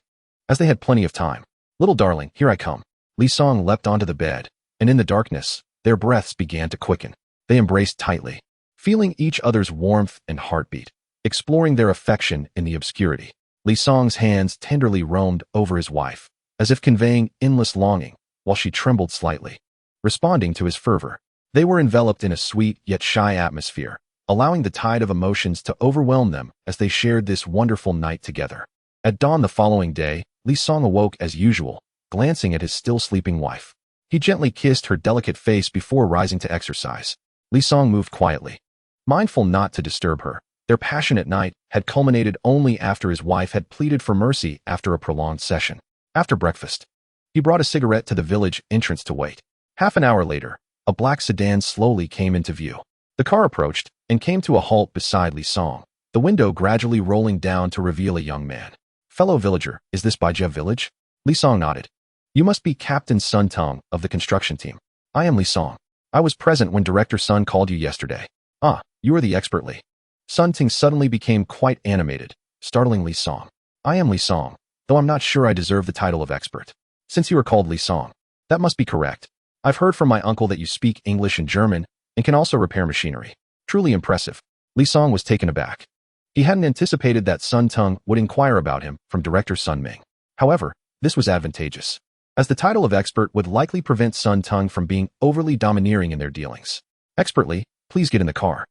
as they had plenty of time. Little darling, here I come. Li Song leapt onto the bed, and in the darkness, their breaths began to quicken. They embraced tightly, feeling each other's warmth and heartbeat, exploring their affection in the obscurity. Li Song's hands tenderly roamed over his wife, as if conveying endless longing, while she trembled slightly, responding to his fervor. They were enveloped in a sweet yet shy atmosphere, allowing the tide of emotions to overwhelm them as they shared this wonderful night together. At dawn the following day, Li Song awoke as usual, glancing at his still sleeping wife. He gently kissed her delicate face before rising to exercise. Li Song moved quietly, mindful not to disturb her. Their passionate night had culminated only after his wife had pleaded for mercy after a prolonged session. After breakfast, he brought a cigarette to the village entrance to wait. Half an hour later, a black sedan slowly came into view. The car approached and came to a halt beside Li Song, the window gradually rolling down to reveal a young man. Fellow villager, is this Baijia village? Li Song nodded. You must be Captain Sun Tong of the construction team. I am Li Song. I was present when Director Sun called you yesterday. Ah, you are the expert Li. Sun Ting suddenly became quite animated, startling Li Song. I am Li Song, though I'm not sure I deserve the title of expert. Since you are called Li Song, that must be correct. I've heard from my uncle that you speak English and German and can also repair machinery. Truly impressive. Li Song was taken aback. He hadn't anticipated that Sun Tong would inquire about him from Director Sun Ming. However, this was advantageous, as the title of expert would likely prevent Sun Tong from being overly domineering in their dealings. Expertly, please get in the car.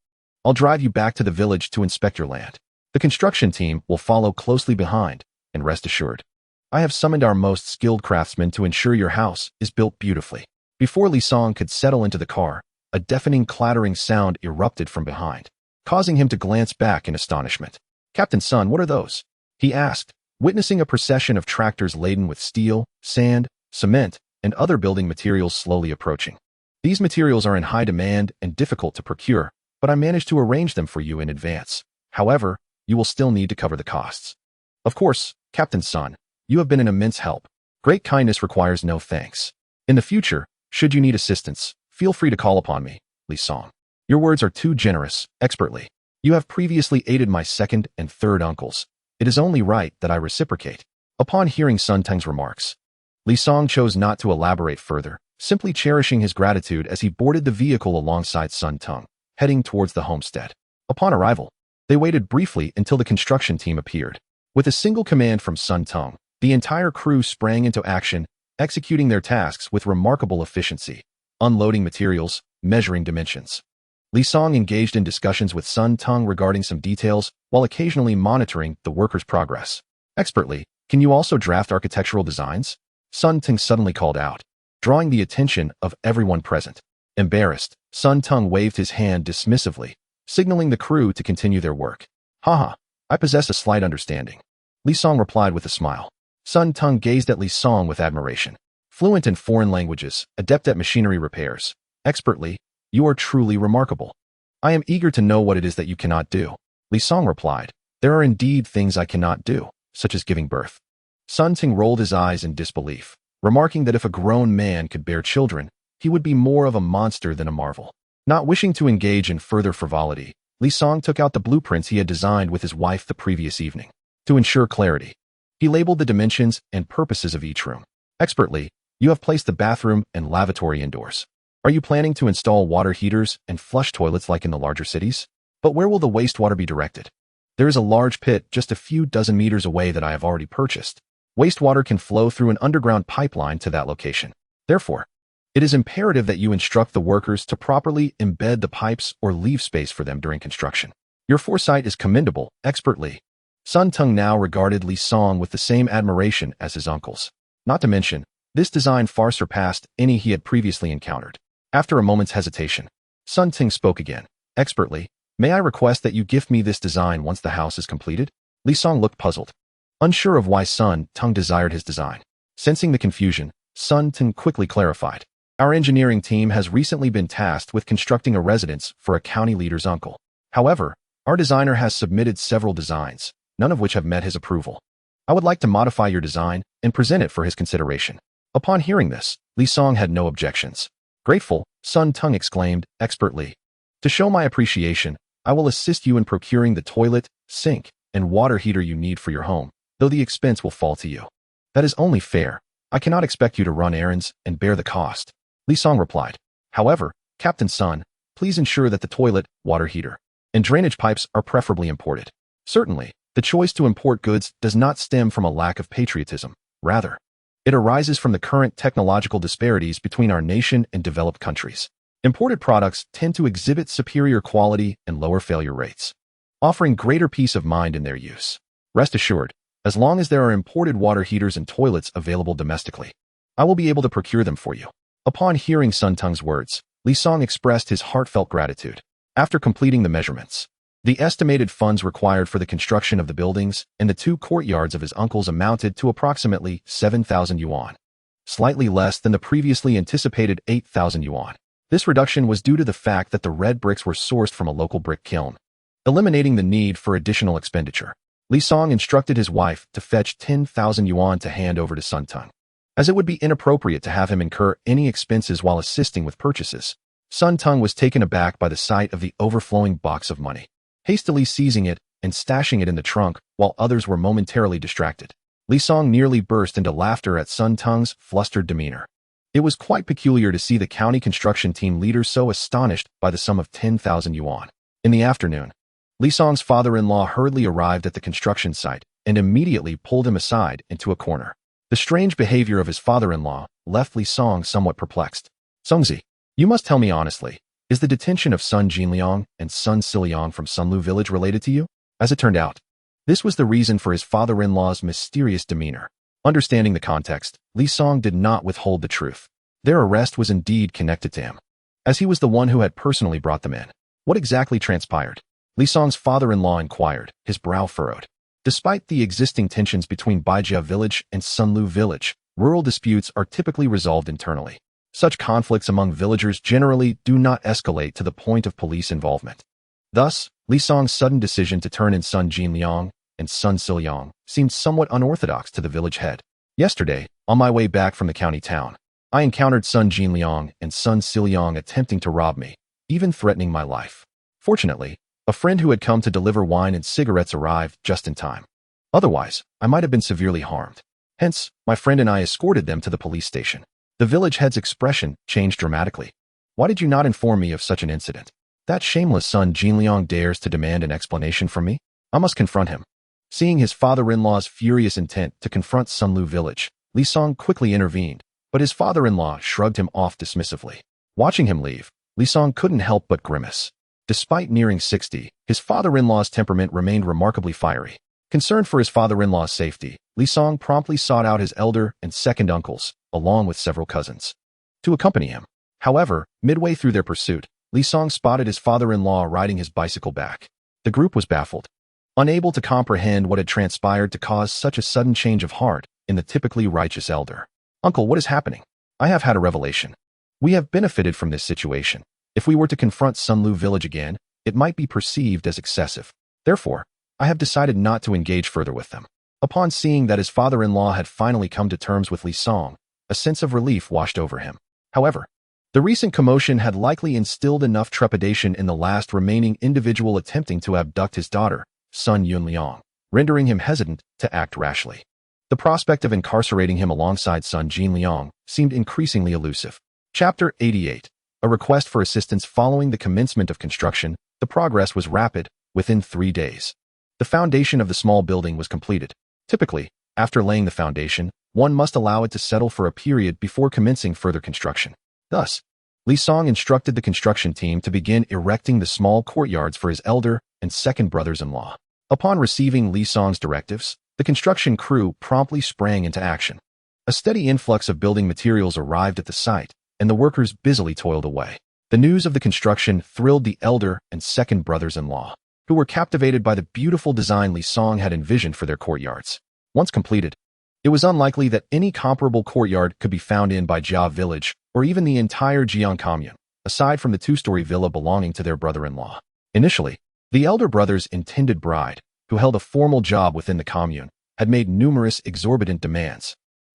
I'll drive you back to the village to inspect your land. The construction team will follow closely behind, and rest assured, I have summoned our most skilled craftsmen to ensure your house is built beautifully. Before Li Song could settle into the car, a deafening clattering sound erupted from behind, causing him to glance back in astonishment. Captain Sun, what are those? He asked, witnessing a procession of tractors laden with steel, sand, cement, and other building materials slowly approaching. These materials are in high demand and difficult to procure, but I managed to arrange them for you in advance. However, you will still need to cover the costs. Of course, Captain Sun, you have been an immense help. Great kindness requires no thanks. In the future, should you need assistance, feel free to call upon me, Li Song. Your words are too generous, expertly. You have previously aided my second and third uncles. It is only right that I reciprocate. Upon hearing Sun Teng's remarks, Li Song chose not to elaborate further, simply cherishing his gratitude as he boarded the vehicle alongside Sun Teng, heading towards the homestead. Upon arrival, they waited briefly until the construction team appeared. With a single command from Sun Teng, the entire crew sprang into action, executing their tasks with remarkable efficiency, unloading materials, measuring dimensions. Li Song engaged in discussions with Sun Teng regarding some details, while occasionally monitoring the workers' progress. Expertly, can you also draft architectural designs? Sun Teng suddenly called out, drawing the attention of everyone present. Embarrassed, Sun Teng waved his hand dismissively, signaling the crew to continue their work. Haha, I possess a slight understanding. Li Song replied with a smile. Sun Teng gazed at Li Song with admiration. Fluent in foreign languages, adept at machinery repairs. Expertly, you are truly remarkable. I am eager to know what it is that you cannot do. Li Song replied, there are indeed things I cannot do, such as giving birth. Sun Teng rolled his eyes in disbelief, remarking that if a grown man could bear children, he would be more of a monster than a marvel. Not wishing to engage in further frivolity, Li Song took out the blueprints he had designed with his wife the previous evening. To ensure clarity, he labeled the dimensions and purposes of each room. Expertly, you have placed the bathroom and lavatory indoors. Are you planning to install water heaters and flush toilets like in the larger cities? But where will the wastewater be directed? There is a large pit just a few dozen meters away that I have already purchased. Wastewater can flow through an underground pipeline to that location. Therefore, it is imperative that you instruct the workers to properly embed the pipes or leave space for them during construction. Your foresight is commendable, expertly. Sun Teng now regarded Li Song with the same admiration as his uncles. Not to mention, this design far surpassed any he had previously encountered. After a moment's hesitation, Sun Teng spoke again. Expertly, may I request that you gift me this design once the house is completed? Li Song looked puzzled, unsure of why Sun Teng desired his design. Sensing the confusion, Sun Teng quickly clarified. Our engineering team has recently been tasked with constructing a residence for a county leader's uncle. However, our designer has submitted several designs, none of which have met his approval. I would like to modify your design and present it for his consideration. Upon hearing this, Li Song had no objections. Grateful, Sun Teng exclaimed, expertly. To show my appreciation, I will assist you in procuring the toilet, sink, and water heater you need for your home, though the expense will fall to you. That is only fair. I cannot expect you to run errands and bear the cost. Li Song replied. However, Captain Sun, please ensure that the toilet, water heater, and drainage pipes are preferably imported. Certainly, the choice to import goods does not stem from a lack of patriotism. Rather, it arises from the current technological disparities between our nation and developed countries. Imported products tend to exhibit superior quality and lower failure rates, offering greater peace of mind in their use. Rest assured, as long as there are imported water heaters and toilets available domestically, I will be able to procure them for you. Upon hearing Sun Teng's words, Li Song expressed his heartfelt gratitude. After completing the measurements, the estimated funds required for the construction of the buildings and the 2 courtyards of his uncles amounted to approximately 7,000 yuan, slightly less than the previously anticipated 8,000 yuan. This reduction was due to the fact that the red bricks were sourced from a local brick kiln, eliminating the need for additional expenditure. Li Song instructed his wife to fetch 10,000 yuan to hand over to Sun Teng, as it would be inappropriate to have him incur any expenses while assisting with purchases. Sun Teng was taken aback by the sight of the overflowing box of money, hastily seizing it and stashing it in the trunk while others were momentarily distracted. Li Song nearly burst into laughter at Sun Teng's flustered demeanor. It was quite peculiar to see the county construction team leader so astonished by the sum of 10,000 yuan. In the afternoon, Li Song's father-in-law hurriedly arrived at the construction site and immediately pulled him aside into a corner. The strange behavior of his father-in-law left Li Song somewhat perplexed. Songzi, you must tell me honestly, is the detention of Sun Jinliang and Sun Siliang from Sunlu village related to you? As it turned out, this was the reason for his father-in-law's mysterious demeanor. Understanding the context, Li Song did not withhold the truth. Their arrest was indeed connected to him, as he was the one who had personally brought them in. What exactly transpired? Li Song's father-in-law inquired, his brow furrowed. Despite the existing tensions between Baijia village and Sunlu village, rural disputes are typically resolved internally. Such conflicts among villagers generally do not escalate to the point of police involvement. Thus, Li Song's sudden decision to turn in son Jinliang and son Siliang seemed somewhat unorthodox to the village head. Yesterday, on my way back from the county town, I encountered son Jinliang and son Siliang attempting to rob me, even threatening my life. Fortunately, a friend who had come to deliver wine and cigarettes arrived just in time. Otherwise, I might have been severely harmed. Hence, my friend and I escorted them to the police station. The village head's expression changed dramatically. Why did you not inform me of such an incident? That shameless son Jinliang dares to demand an explanation from me? I must confront him. Seeing his father-in-law's furious intent to confront Sunlu village, Li Song quickly intervened, but his father-in-law shrugged him off dismissively. Watching him leave, Li Song couldn't help but grimace. Despite nearing 60, his father-in-law's temperament remained remarkably fiery. Concerned for his father-in-law's safety, Li Song promptly sought out his elder and second uncles, along with several cousins, to accompany him. However, midway through their pursuit, Li Song spotted his father-in-law riding his bicycle back. The group was baffled, unable to comprehend what had transpired to cause such a sudden change of heart in the typically righteous elder. Uncle, what is happening? I have had a revelation. We have benefited from this situation. If we were to confront Sunlu village again, it might be perceived as excessive. Therefore, I have decided not to engage further with them. Upon seeing that his father-in-law had finally come to terms with Li Song, a sense of relief washed over him. However, the recent commotion had likely instilled enough trepidation in the last remaining individual attempting to abduct his daughter, son Yunliang, rendering him hesitant to act rashly. The prospect of incarcerating him alongside son Jinliang seemed increasingly elusive. Chapter 88. A request for assistance. Following the commencement of construction, the progress was rapid. Within 3 days, the foundation of the small building was completed. Typically, after laying the foundation, one must allow it to settle for a period before commencing further construction. Thus, Li Song instructed the construction team to begin erecting the small courtyards for his elder and second brothers-in-law. Upon receiving Li Song's directives, the construction crew promptly sprang into action. A steady influx of building materials arrived at the site, and the workers busily toiled away. The news of the construction thrilled the elder and second brothers-in-law, who were captivated by the beautiful design Li Song had envisioned for their courtyards. Once completed, it was unlikely that any comparable courtyard could be found in Bai Ruowei village or even the entire Jiang commune, aside from the two-story villa belonging to their brother-in-law. Initially, the elder brother's intended bride, who held a formal job within the commune, had made numerous exorbitant demands,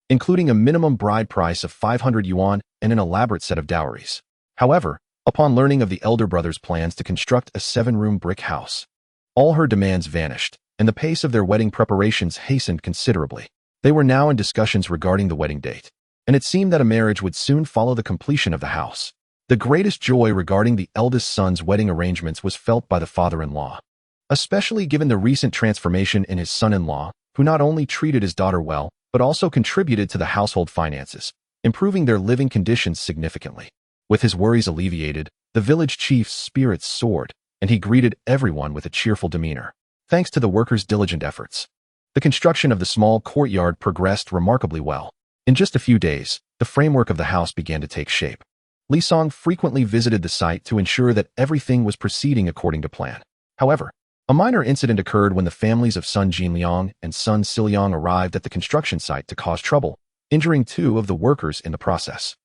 including a minimum bride price of 500 yuan and an elaborate set of dowries. However, upon learning of the elder brother's plans to construct a 7-room brick house, all her demands vanished, and the pace of their wedding preparations hastened considerably. They were now in discussions regarding the wedding date, and it seemed that a marriage would soon follow the completion of the house. The greatest joy regarding the eldest son's wedding arrangements was felt by the father-in-law, especially given the recent transformation in his son-in-law, who not only treated his daughter well, but also contributed to the household finances, improving their living conditions significantly. With his worries alleviated, the village chief's spirits soared, and he greeted everyone with a cheerful demeanor. Thanks to the workers' diligent efforts, the construction of the small courtyard progressed remarkably well. In just a few days, the framework of the house began to take shape. Li Song frequently visited the site to ensure that everything was proceeding according to plan. However, a minor incident occurred when the families of son Jinliang and son Siliang arrived at the construction site to cause trouble, injuring 2 of the workers in the process.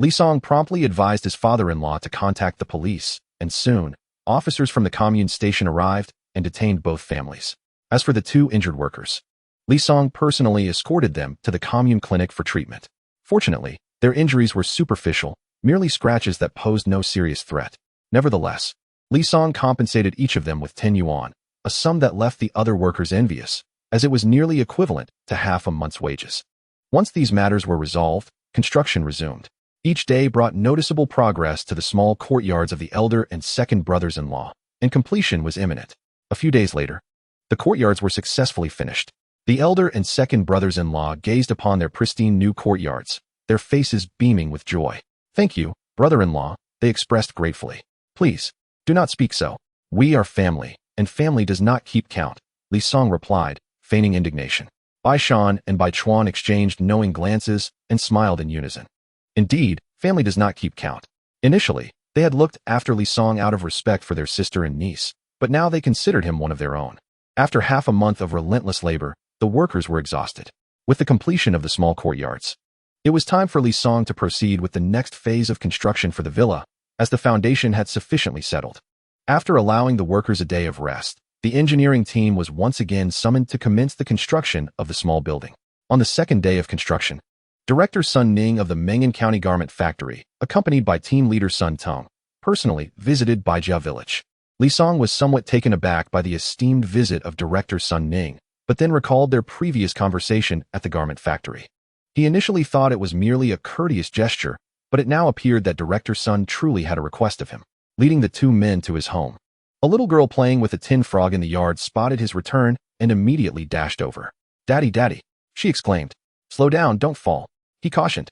Li Song promptly advised his father-in-law to contact the police, and soon, officers from the commune station arrived and detained both families. As for the 2 injured workers, Li Song personally escorted them to the commune clinic for treatment. Fortunately, their injuries were superficial, merely scratches that posed no serious threat. Nevertheless, Li Song compensated each of them with 10 yuan, a sum that left the other workers envious, as it was nearly equivalent to half a month's wages. Once these matters were resolved, construction resumed. Each day brought noticeable progress to the small courtyards of the elder and second brothers-in-law, and completion was imminent. A few days later, the courtyards were successfully finished. The elder and second brothers-in-law gazed upon their pristine new courtyards, their faces beaming with joy. "Thank you, brother-in-law," they expressed gratefully. "Please, do not speak so. We are family, and family does not keep count," Li Song replied, feigning indignation. Bai Shan and Bai Chuan exchanged knowing glances and smiled in unison. Indeed, family does not keep count. Initially, they had looked after Li Song out of respect for their sister and niece, but now they considered him one of their own. After half a month of relentless labor, the workers were exhausted. With the completion of the small courtyards, It was time for Li Song to proceed with the next phase of construction for the villa, as the foundation had sufficiently settled. After allowing the workers a day of rest, the engineering team was once again summoned to commence the construction of the small building. On the second day of construction, Director Sun Ning of the Mengan County Garment Factory, accompanied by team leader Sun Tong, personally visited Baijia village. Li Song was somewhat taken aback by the esteemed visit of Director Sun Ning, but then recalled their previous conversation at the garment factory. He initially thought it was merely a courteous gesture, but it now appeared that Director Sun truly had a request of him, leading the two men to his home. A little girl playing with a tin frog in the yard spotted his return and immediately dashed over. "Daddy, daddy," she exclaimed. "Slow down, don't fall," he cautioned.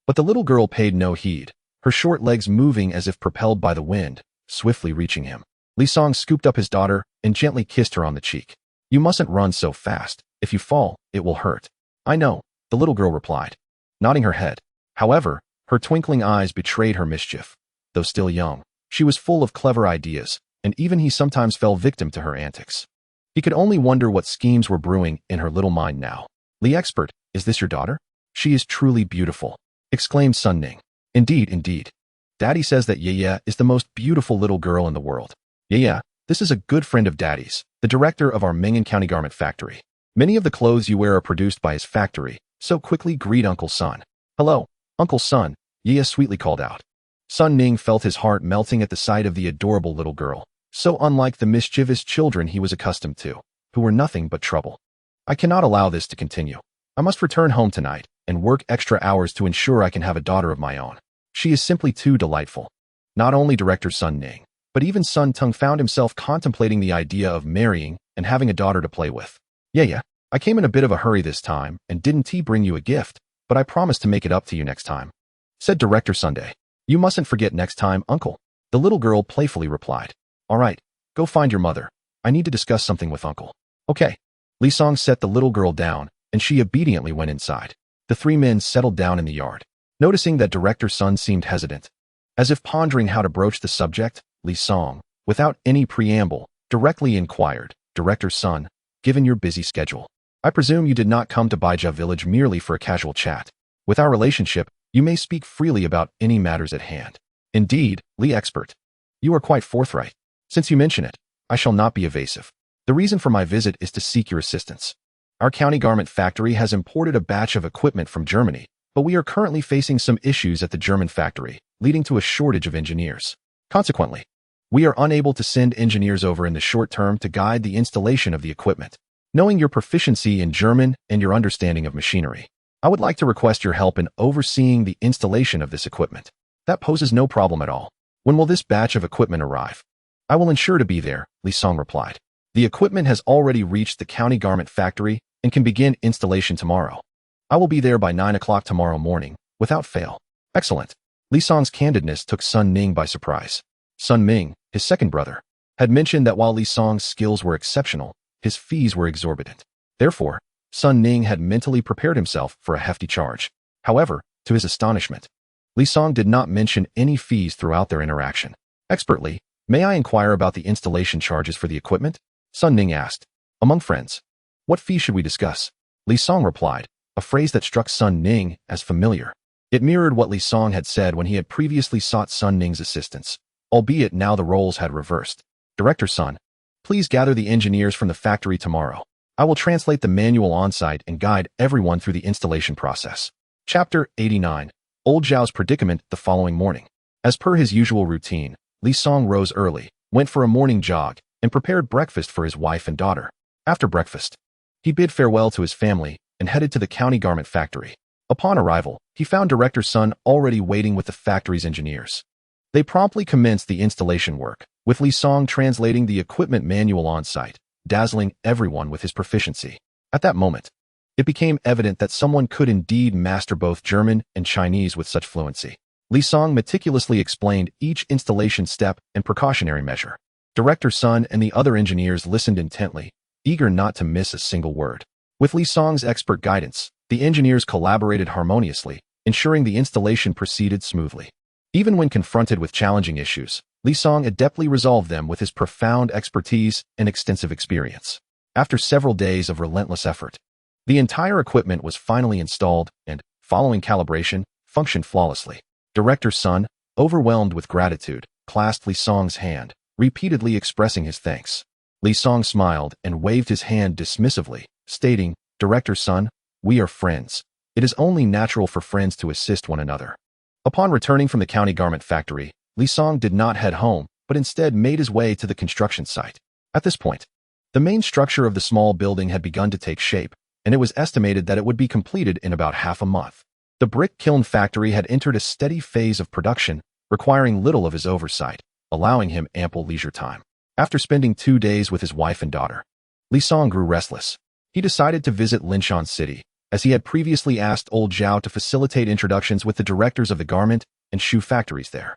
But the little girl paid no heed, her short legs moving as if propelled by the wind, swiftly reaching him. Li Song scooped up his daughter and gently kissed her on the cheek. "You mustn't run so fast. If you fall, it will hurt." "I know," the little girl replied, nodding her head. However, her twinkling eyes betrayed her mischief. Though still young, she was full of clever ideas, and even he sometimes fell victim to her antics. He could only wonder what schemes were brewing in her little mind now. "Li expert, is this your daughter?" "She is truly beautiful," exclaimed Sun Ning. "Indeed, indeed. Daddy says that Yaya is the most beautiful little girl in the world." "Yaya, this is a good friend of Daddy's, the director of our Mengan County Garment Factory. Many of the clothes you wear are produced by his factory, so quickly greet Uncle Sun." "Hello, Uncle Sun," Yaya sweetly called out. Sun Ning felt his heart melting at the sight of the adorable little girl, so unlike the mischievous children he was accustomed to, who were nothing but trouble. "I cannot allow this to continue. I must return home tonight and work extra hours to ensure I can have a daughter of my own. She is simply too delightful." Not only Director Sun Ning, but even Sun Tung found himself contemplating the idea of marrying and having a daughter to play with. "Yeah, I came in a bit of a hurry this time and didn't bring you a gift, but I promise to make it up to you next time," said Director Sunday. "You mustn't forget next time, Uncle," the little girl playfully replied. "All right, go find your mother. I need to discuss something with Uncle." "Okay." Li Song set the little girl down, and she obediently went inside. The three men settled down in the yard. Noticing that Director Sun seemed hesitant, as if pondering how to broach the subject, Li Song, without any preamble, directly inquired, "Director Sun, given your busy schedule, I presume you did not come to Baijia village merely for a casual chat. With our relationship, you may speak freely about any matters at hand." "Indeed, Li expert. You are quite forthright. Since you mention it, I shall not be evasive. The reason for my visit is to seek your assistance. Our county garment factory has imported a batch of equipment from Germany, but we are currently facing some issues at the German factory, leading to a shortage of engineers. Consequently, we are unable to send engineers over in the short term to guide the installation of the equipment. Knowing your proficiency in German and your understanding of machinery, I would like to request your help in overseeing the installation of this equipment." "That poses no problem at all. When will this batch of equipment arrive?" "I will ensure to be there," Li Song replied. "The equipment has already reached the county garment factory and can begin installation tomorrow. I will be there by 9 o'clock tomorrow morning, without fail." "Excellent." Li Song's candidness took Sun Ning by surprise. Sun Ming, his second brother, had mentioned that while Li Song's skills were exceptional, his fees were exorbitant. Therefore, Sun Ning had mentally prepared himself for a hefty charge. However, to his astonishment, Li Song did not mention any fees throughout their interaction. "Expertly, may I inquire about the installation charges for the equipment?" Sun Ning asked. "Among friends, what fee should we discuss?" Li Song replied, a phrase that struck Sun Ning as familiar. It mirrored what Li Song had said when he had previously sought Sun Ning's assistance, albeit now the roles had reversed. "Director Sun, please gather the engineers from the factory tomorrow. I will translate the manual on-site and guide everyone through the installation process." Chapter 89. Old Zhao's predicament the following morning. As per his usual routine, Li Song rose early, went for a morning jog, and prepared breakfast for his wife and daughter. After breakfast, he bid farewell to his family and headed to the county garment factory. Upon arrival, he found Director Sun already waiting with the factory's engineers. They promptly commenced the installation work, with Li Song translating the equipment manual on-site, dazzling everyone with his proficiency. At that moment, it became evident that someone could indeed master both German and Chinese with such fluency. Li Song meticulously explained each installation step and precautionary measure. Director Sun and the other engineers listened intently, eager not to miss a single word. With Li Song's expert guidance, the engineers collaborated harmoniously, ensuring the installation proceeded smoothly. Even when confronted with challenging issues, Li Song adeptly resolved them with his profound expertise and extensive experience. After several days of relentless effort, the entire equipment was finally installed and, following calibration, functioned flawlessly. Director Sun, overwhelmed with gratitude, clasped Li Song's hand, repeatedly expressing his thanks. Li Song smiled and waved his hand dismissively, stating, "Director Sun, we are friends. It is only natural for friends to assist one another." Upon returning from the county garment factory, Li Song did not head home, but instead made his way to the construction site. At this point, the main structure of the small building had begun to take shape, and it was estimated that it would be completed in about half a month. The brick kiln factory had entered a steady phase of production, requiring little of his oversight, allowing him ample leisure time. After spending 2 days with his wife and daughter, Li Song grew restless. He decided to visit Linshan City, as he had previously asked Old Zhao to facilitate introductions with the directors of the garment and shoe factories there.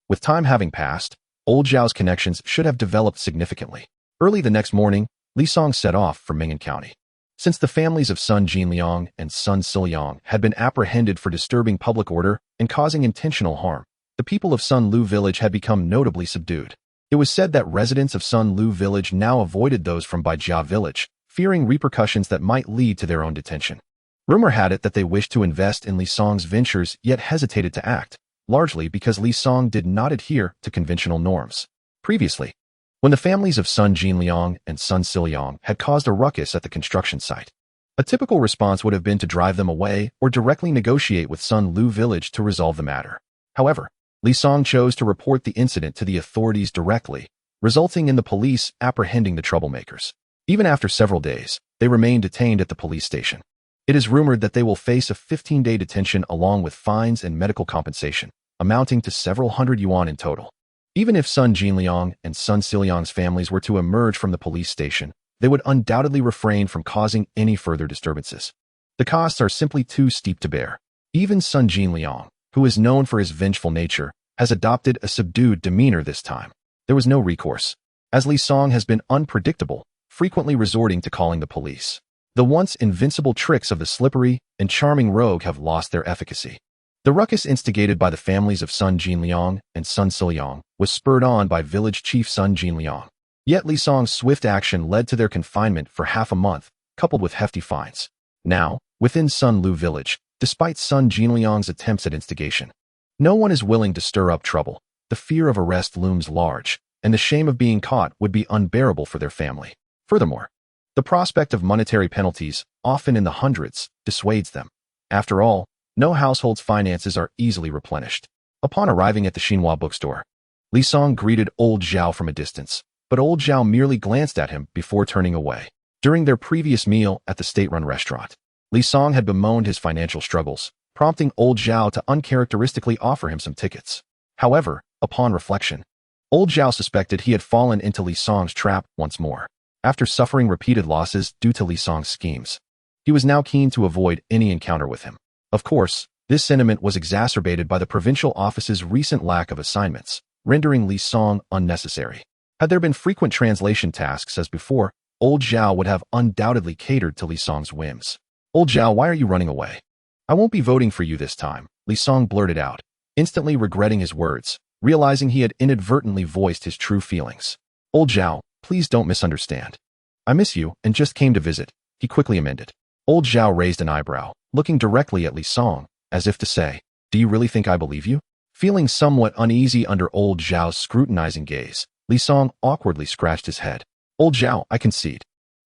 With time having passed, Old Zhao's connections should have developed significantly. Early the next morning, Li Song set off for Ming'an County. Since the families of Sun Jinliang and Sun Siliang had been apprehended for disturbing public order and causing intentional harm, the people of Sun Lu Village had become notably subdued. It was said that residents of Sun Lu Village now avoided those from Baijia Village, fearing repercussions that might lead to their own detention. Rumor had it that they wished to invest in Li Song's ventures yet hesitated to act, largely because Li Song did not adhere to conventional norms. Previously, when the families of Sun Jinliang and Sun Siliang had caused a ruckus at the construction site, a typical response would have been to drive them away or directly negotiate with Sun Lu Village to resolve the matter. However, Li Song chose to report the incident to the authorities directly, resulting in the police apprehending the troublemakers. Even after several days, they remained detained at the police station. It is rumored that they will face a 15-day detention along with fines and medical compensation, amounting to several hundred yuan in total. Even if Sun Jinliang and Sun Siliang's families were to emerge from the police station, they would undoubtedly refrain from causing any further disturbances. The costs are simply too steep to bear. Even Sun Jinliang, who is known for his vengeful nature, has adopted a subdued demeanor this time. There was no recourse, as Li Song has been unpredictable, frequently resorting to calling the police. The once invincible tricks of the slippery and charming rogue have lost their efficacy. The ruckus instigated by the families of Sun Jinliang and Sun Siliang was spurred on by village chief Sun Jinliang. Yet Li Song's swift action led to their confinement for half a month, coupled with hefty fines. Now, within Sun Lu Village, despite Sun Jinliang's attempts at instigation, no one is willing to stir up trouble. The fear of arrest looms large, and the shame of being caught would be unbearable for their family. Furthermore, the prospect of monetary penalties, often in the hundreds, dissuades them. After all, no household's finances are easily replenished. Upon arriving at the Xinhua bookstore, Li Song greeted Old Zhao from a distance, but Old Zhao merely glanced at him before turning away. During their previous meal at the state-run restaurant, Li Song had bemoaned his financial struggles, prompting Old Zhao to uncharacteristically offer him some tickets. However, upon reflection, Old Zhao suspected he had fallen into Li Song's trap once more. After suffering repeated losses due to Li Song's schemes, he was now keen to avoid any encounter with him. Of course, this sentiment was exacerbated by the provincial office's recent lack of assignments, rendering Li Song unnecessary. Had there been frequent translation tasks as before, Old Zhao would have undoubtedly catered to Li Song's whims. "Old Zhao, why are you running away?" "I won't be voting for you this time," Li Song blurted out, instantly regretting his words, realizing he had inadvertently voiced his true feelings. "Old Zhao, please don't misunderstand. I miss you and just came to visit," he quickly amended. Old Zhao raised an eyebrow, looking directly at Li Song, as if to say, "Do you really think I believe you?" Feeling somewhat uneasy under Old Zhao's scrutinizing gaze, Li Song awkwardly scratched his head. "Old Zhao, I concede.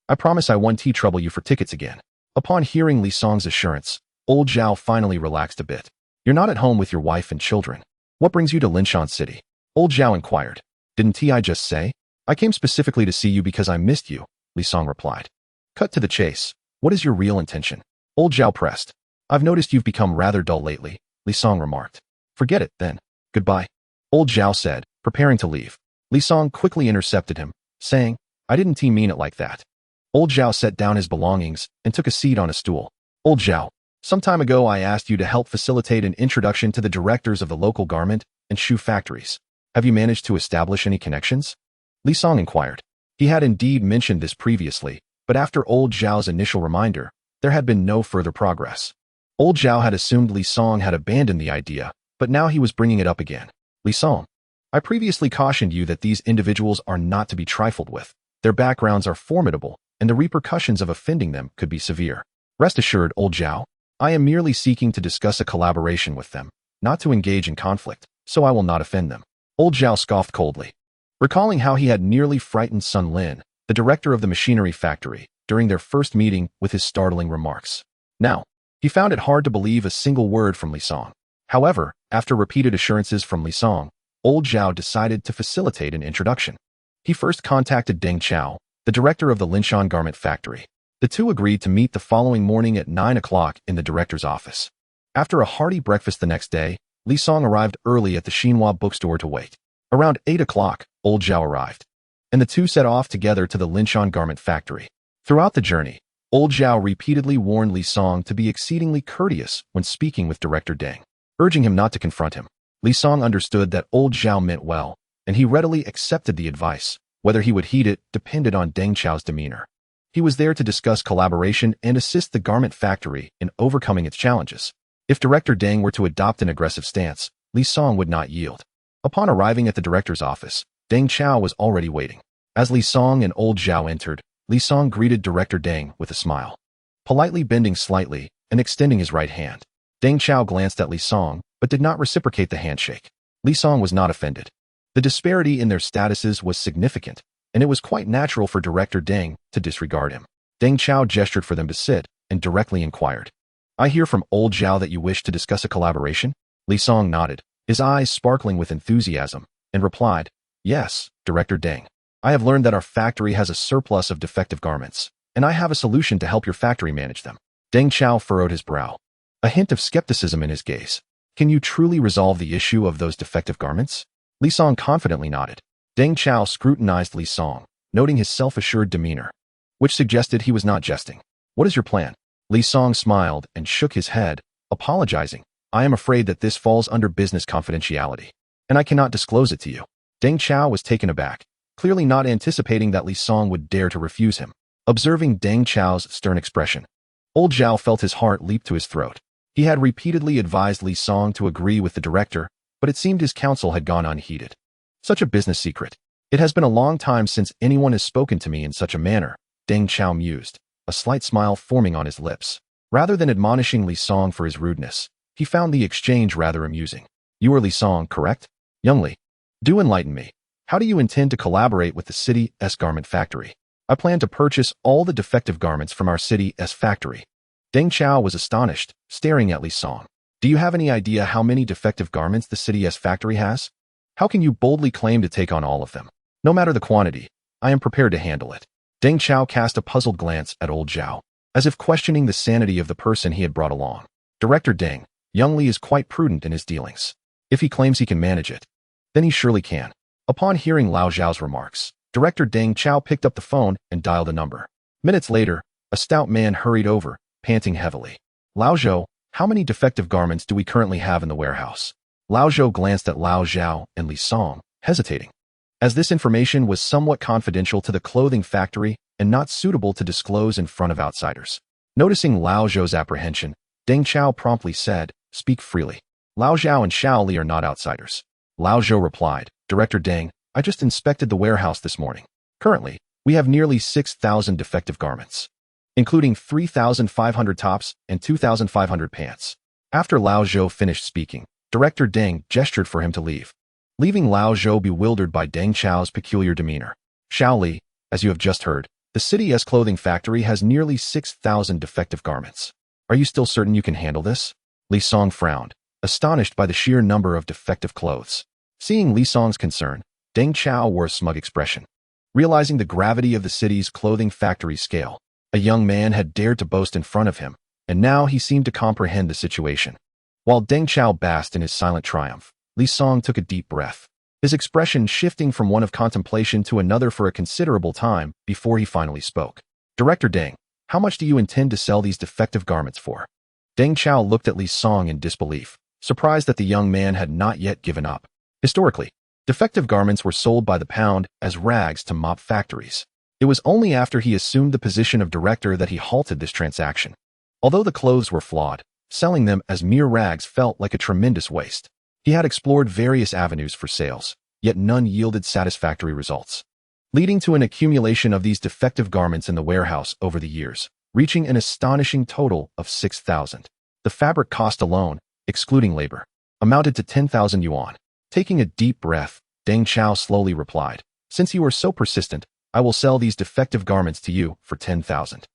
I promise I won't trouble you for tickets again." Upon hearing Li Song's assurance, Old Zhao finally relaxed a bit. "You're not at home with your wife and children. What brings you to Linshan City?" Old Zhao inquired. "Didn't I just say? I came specifically to see you because I missed you," Li Song replied. "Cut to the chase. What is your real intention?" Old Zhao pressed. "I've noticed you've become rather dull lately," Li Song remarked. "Forget it, then. Goodbye," Old Zhao said, preparing to leave. Li Song quickly intercepted him, saying, "I didn't mean it like that." Old Zhao set down his belongings and took a seat on a stool. "Old Zhao, some time ago I asked you to help facilitate an introduction to the directors of the local garment and shoe factories. Have you managed to establish any connections?" Li Song inquired. He had indeed mentioned this previously, but after Old Zhao's initial reminder, there had been no further progress. Old Zhao had assumed Li Song had abandoned the idea, but now he was bringing it up again. "Li Song, I previously cautioned you that these individuals are not to be trifled with. Their backgrounds are formidable, and the repercussions of offending them could be severe. Rest assured, Old Zhao, I am merely seeking to discuss a collaboration with them, not to engage in conflict, so I will not offend them. Old Zhao scoffed coldly, recalling how he had nearly frightened Sun Lin, the director of the machinery factory, during their first meeting with his startling remarks. Now, he found it hard to believe a single word from Li Song. However, after repeated assurances from Li Song, Old Zhao decided to facilitate an introduction. He first contacted Deng Chao, the director of the Linshan garment factory. The two agreed to meet the following morning at 9 o'clock in the director's office. After a hearty breakfast the next day, Li Song arrived early at the Xinhua bookstore to wait. Around 8 o'clock, Old Zhao arrived, and the two set off together to the Linshan garment factory. Throughout the journey, Old Zhao repeatedly warned Li Song to be exceedingly courteous when speaking with Director Deng, urging him not to confront him. Li Song understood that Old Zhao meant well, and he readily accepted the advice. Whether he would heed it depended on Deng Chao's demeanor. He was there to discuss collaboration and assist the garment factory in overcoming its challenges. If Director Deng were to adopt an aggressive stance, Li Song would not yield. Upon arriving at the director's office, Deng Chao was already waiting. As Li Song and Old Zhao entered, Li Song greeted Director Deng with a smile, politely bending slightly and extending his right hand. Deng Chao glanced at Li Song, but did not reciprocate the handshake. Li Song was not offended. The disparity in their statuses was significant, and it was quite natural for Director Deng to disregard him. Deng Chao gestured for them to sit and directly inquired, "I hear from Old Zhao that you wish to discuss a collaboration?" Li Song nodded, his eyes sparkling with enthusiasm, and replied, "Yes, Director Deng. I have learned that our factory has a surplus of defective garments, and I have a solution to help your factory manage them." Deng Chao furrowed his brow, a hint of skepticism in his gaze. "Can you truly resolve the issue of those defective garments?" Li Song confidently nodded. Deng Chao scrutinized Li Song, noting his self-assured demeanor, which suggested he was not jesting. "What is your plan?" Li Song smiled and shook his head, apologizing. "I am afraid that this falls under business confidentiality, and I cannot disclose it to you." Deng Chao was taken aback, clearly not anticipating that Li Song would dare to refuse him. Observing Deng Chao's stern expression, Old Zhao felt his heart leap to his throat. He had repeatedly advised Li Song to agree with the director, but it seemed his counsel had gone unheeded. Such a business secret. "It has been a long time since anyone has spoken to me in such a manner," Deng Chao mused, a slight smile forming on his lips. Rather than admonishing Li Song for his rudeness, he found the exchange rather amusing. "You are Li Song, correct? Young Li, do enlighten me. How do you intend to collaborate with the city's garment factory?" "I plan to purchase all the defective garments from our city's factory." Deng Chao was astonished, staring at Li Song. "Do you have any idea how many defective garments the city's factory has? How can you boldly claim to take on all of them? No matter the quantity, I am prepared to handle it." Deng Chao cast a puzzled glance at Old Zhao, as if questioning the sanity of the person he had brought along. "Director Deng, Young Li is quite prudent in his dealings. If he claims he can manage it, then he surely can." Upon hearing Lao Zhao's remarks, Director Deng Chao picked up the phone and dialed a number. Minutes later, a stout man hurried over, panting heavily. "Lao Zhao, how many defective garments do we currently have in the warehouse?" Lao Zhao glanced at Lao Zhao and Li Song, hesitating, as this information was somewhat confidential to the clothing factory and not suitable to disclose in front of outsiders. Noticing Lao Zhao's apprehension, Deng Chao promptly said, "Speak freely. Lao Zhao and Xiao Li are not outsiders." Lao Zhao replied, "Director Deng, I just inspected the warehouse this morning. Currently, we have nearly 6,000 defective garments, including 3,500 tops and 2,500 pants." After Lao Zhao finished speaking, Director Deng gestured for him to leave, leaving Lao Zhao bewildered by Deng Chao's peculiar demeanor. "Xiao Li, as you have just heard, the city's clothing factory has nearly 6,000 defective garments. Are you still certain you can handle this?" Li Song frowned, astonished by the sheer number of defective clothes. Seeing Li Song's concern, Deng Chao wore a smug expression. Realizing the gravity of the city's clothing factory's scale, a young man had dared to boast in front of him, and now he seemed to comprehend the situation. While Deng Chao basked in his silent triumph, Li Song took a deep breath, his expression shifting from one of contemplation to another for a considerable time before he finally spoke. "Director Deng, how much do you intend to sell these defective garments for?" Deng Chao looked at Li Song in disbelief, surprised that the young man had not yet given up. Historically, defective garments were sold by the pound as rags to mop factories. It was only after he assumed the position of director that he halted this transaction. Although the clothes were flawed, selling them as mere rags felt like a tremendous waste. He had explored various avenues for sales, yet none yielded satisfactory results, leading to an accumulation of these defective garments in the warehouse over the years, reaching an astonishing total of 6,000. The fabric cost alone, excluding labor, amounted to 10,000 yuan. Taking a deep breath, Deng Chao slowly replied, "Since you are so persistent, I will sell these defective garments to you for 10,000.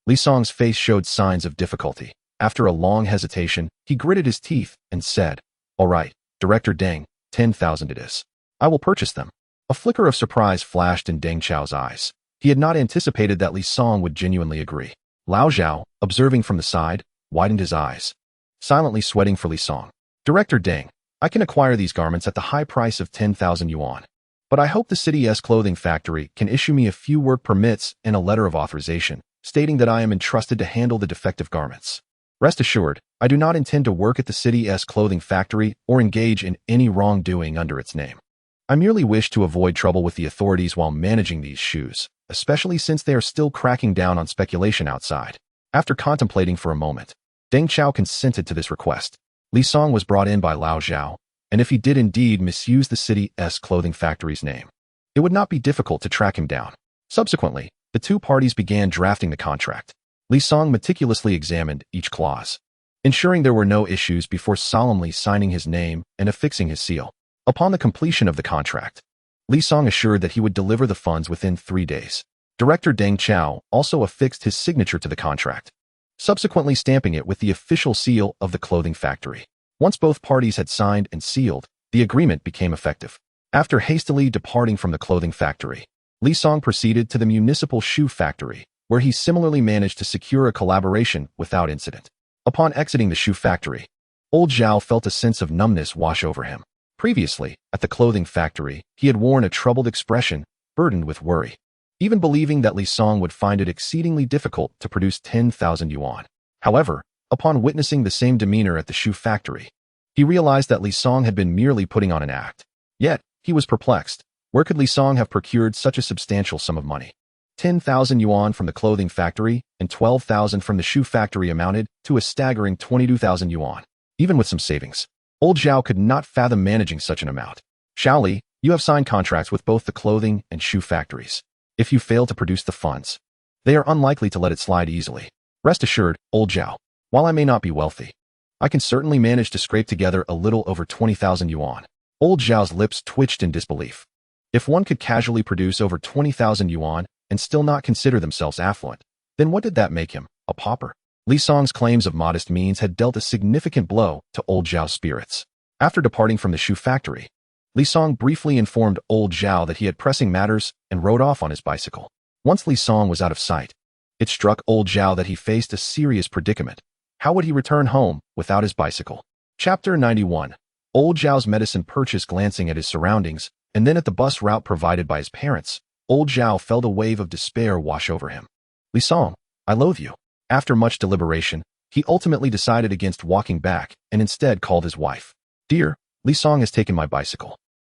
Li Song's face showed signs of difficulty. After a long hesitation, he gritted his teeth and said, "All right, Director Deng, 10,000 it is. I will purchase them." A flicker of surprise flashed in Deng Chao's eyes. He had not anticipated that Li Song would genuinely agree. Lao Zhao, observing from the side, widened his eyes, silently sweating for Li Song. "Director Deng, I can acquire these garments at the high price of 10,000 yuan. But I hope the city's clothing factory can issue me a few work permits and a letter of authorization, stating that I am entrusted to handle the defective garments. Rest assured, I do not intend to work at the city's clothing factory or engage in any wrongdoing under its name. I merely wish to avoid trouble with the authorities while managing these shoes, especially since they are still cracking down on speculation outside." After contemplating for a moment, Deng Chao consented to this request. Li Song was brought in by Lao Zhao, and if he did indeed misuse the city's clothing factory's name, it would not be difficult to track him down. Subsequently, the two parties began drafting the contract. Li Song meticulously examined each clause, ensuring there were no issues before solemnly signing his name and affixing his seal. Upon the completion of the contract, Li Song assured that he would deliver the funds within 3 days. Director Deng Chao also affixed his signature to the contract, subsequently stamping it with the official seal of the clothing factory. Once both parties had signed and sealed, the agreement became effective. After hastily departing from the clothing factory, Li Song proceeded to the municipal shoe factory, where he similarly managed to secure a collaboration without incident. Upon exiting the shoe factory, old Zhao felt a sense of numbness wash over him. Previously, at the clothing factory, he had worn a troubled expression, burdened with worry, even believing that Li Song would find it exceedingly difficult to produce 10,000 yuan. However, upon witnessing the same demeanor at the shoe factory, he realized that Li Song had been merely putting on an act. Yet, he was perplexed. Where could Li Song have procured such a substantial sum of money? 10,000 yuan from the clothing factory and 12,000 from the shoe factory amounted to a staggering 22,000 yuan. Even with some savings, old Zhao could not fathom managing such an amount. "Shaoli, you have signed contracts with both the clothing and shoe factories. If you fail to produce the funds, they are unlikely to let it slide easily. Rest assured, old Zhao, while I may not be wealthy, I can certainly manage to scrape together a little over 20,000 yuan. Old Zhao's lips twitched in disbelief. If one could casually produce over 20,000 yuan and still not consider themselves affluent, then what did that make him, a pauper? Li Song's claims of modest means had dealt a significant blow to old Zhao's spirits. After departing from the shoe factory, Li Song briefly informed old Zhao that he had pressing matters and rode off on his bicycle. Once Li Song was out of sight, it struck old Zhao that he faced a serious predicament. How would he return home without his bicycle? Chapter 91. Old Zhao's medicine purchase. Glancing at his surroundings, and then at the bus route provided by his parents, old Zhao felt a wave of despair wash over him. Li Song, I loathe you. After much deliberation, he ultimately decided against walking back and instead called his wife. Dear, Li Song has taken my bicycle.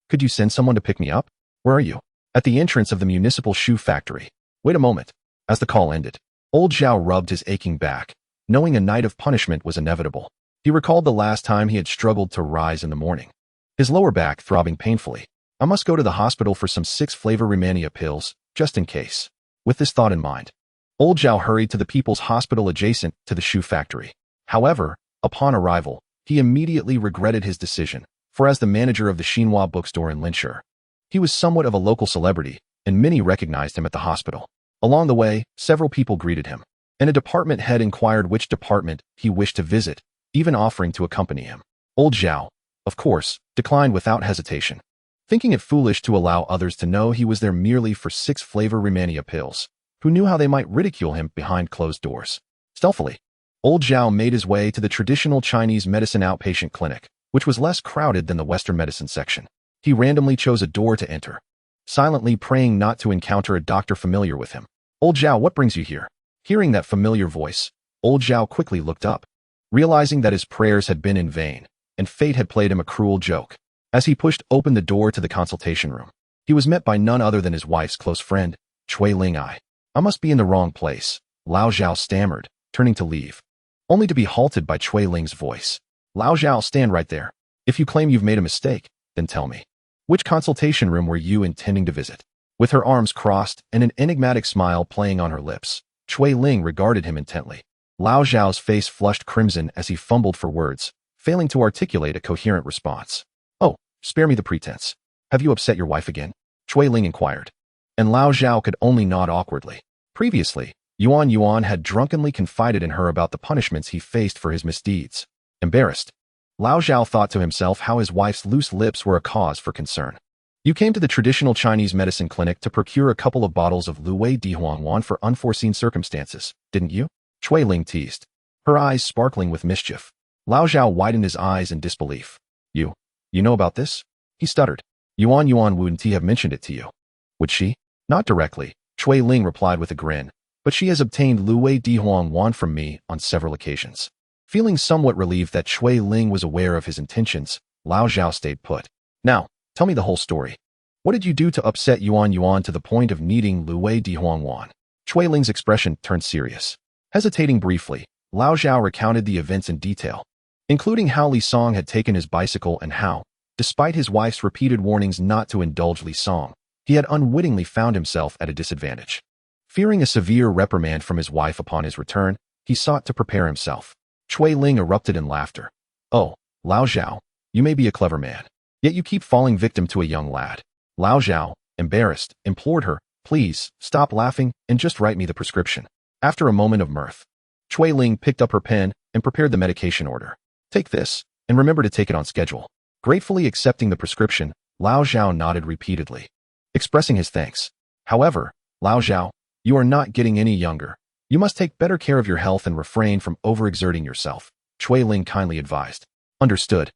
Could you send someone to pick me up? Where are you? At the entrance of the municipal shoe factory. Wait a moment. As the call ended, old Zhao rubbed his aching back, knowing a night of punishment was inevitable. He recalled the last time he had struggled to rise in the morning, his lower back throbbing painfully. I must go to the hospital for some 6-flavor Remania pills, just in case. With this thought in mind, old Zhao hurried to the people's hospital adjacent to the shoe factory. However, upon arrival, he immediately regretted his decision, for as the manager of the Xinhua bookstore in Linshur, he was somewhat of a local celebrity, and many recognized him at the hospital. Along the way, several people greeted him, and a department head inquired which department he wished to visit, even offering to accompany him. Old Zhao, of course, declined without hesitation, thinking it foolish to allow others to know he was there merely for 6-flavor Remania pills, who knew how they might ridicule him behind closed doors. Stealthily, old Zhao made his way to the traditional Chinese medicine outpatient clinic, which was less crowded than the Western medicine section. He randomly chose a door to enter, silently praying not to encounter a doctor familiar with him. Old Zhao, what brings you here? Hearing that familiar voice, old Zhao quickly looked up, realizing that his prayers had been in vain, and fate had played him a cruel joke. As he pushed open the door to the consultation room, he was met by none other than his wife's close friend, Cui Ling. I must be in the wrong place, Lao Zhao stammered, turning to leave, only to be halted by Cui Ling's voice. Lao Zhao, stand right there. If you claim you've made a mistake, then tell me. Which consultation room were you intending to visit? With her arms crossed and an enigmatic smile playing on her lips, Cui Ling regarded him intently. Lao Zhao's face flushed crimson as he fumbled for words, failing to articulate a coherent response. Oh, spare me the pretense. Have you upset your wife again? Chui Ling inquired. And Lao Zhao could only nod awkwardly. Previously, Yuan had drunkenly confided in her about the punishments he faced for his misdeeds. Embarrassed, Lao Zhao thought to himself how his wife's loose lips were a cause for concern. You came to the traditional Chinese medicine clinic to procure a couple of bottles of Luwei Dihuangwan for unforeseen circumstances, didn't you? Chui Ling teased, her eyes sparkling with mischief. Lao Zhao widened his eyes in disbelief. You know about this? He stuttered. Yuan wouldn't he have mentioned it to you? Would she? Not directly, Chui Ling replied with a grin, but she has obtained Luwei Dihuangwan from me on several occasions. Feeling somewhat relieved that Chui Ling was aware of his intentions, Lao Zhao stayed put. Now, tell me the whole story. What did you do to upset Yuan to the point of needing Luwei Dihuangwan? Chui Ling's expression turned serious. Hesitating briefly, Lao Zhao recounted the events in detail, including how Li Song had taken his bicycle and how, despite his wife's repeated warnings not to indulge Li Song, he had unwittingly found himself at a disadvantage. Fearing a severe reprimand from his wife upon his return, he sought to prepare himself. Chui Ling erupted in laughter. Oh, Lao Zhao, you may be a clever man, yet you keep falling victim to a young lad. Lao Zhao, embarrassed, implored her, please, stop laughing and just write me the prescription. After a moment of mirth, Chui Ling picked up her pen and prepared the medication order. Take this, and remember to take it on schedule. Gratefully accepting the prescription, Lao Zhao nodded repeatedly, expressing his thanks. However, Lao Zhao, you are not getting any younger. You must take better care of your health and refrain from overexerting yourself, Chui Ling kindly advised. Understood,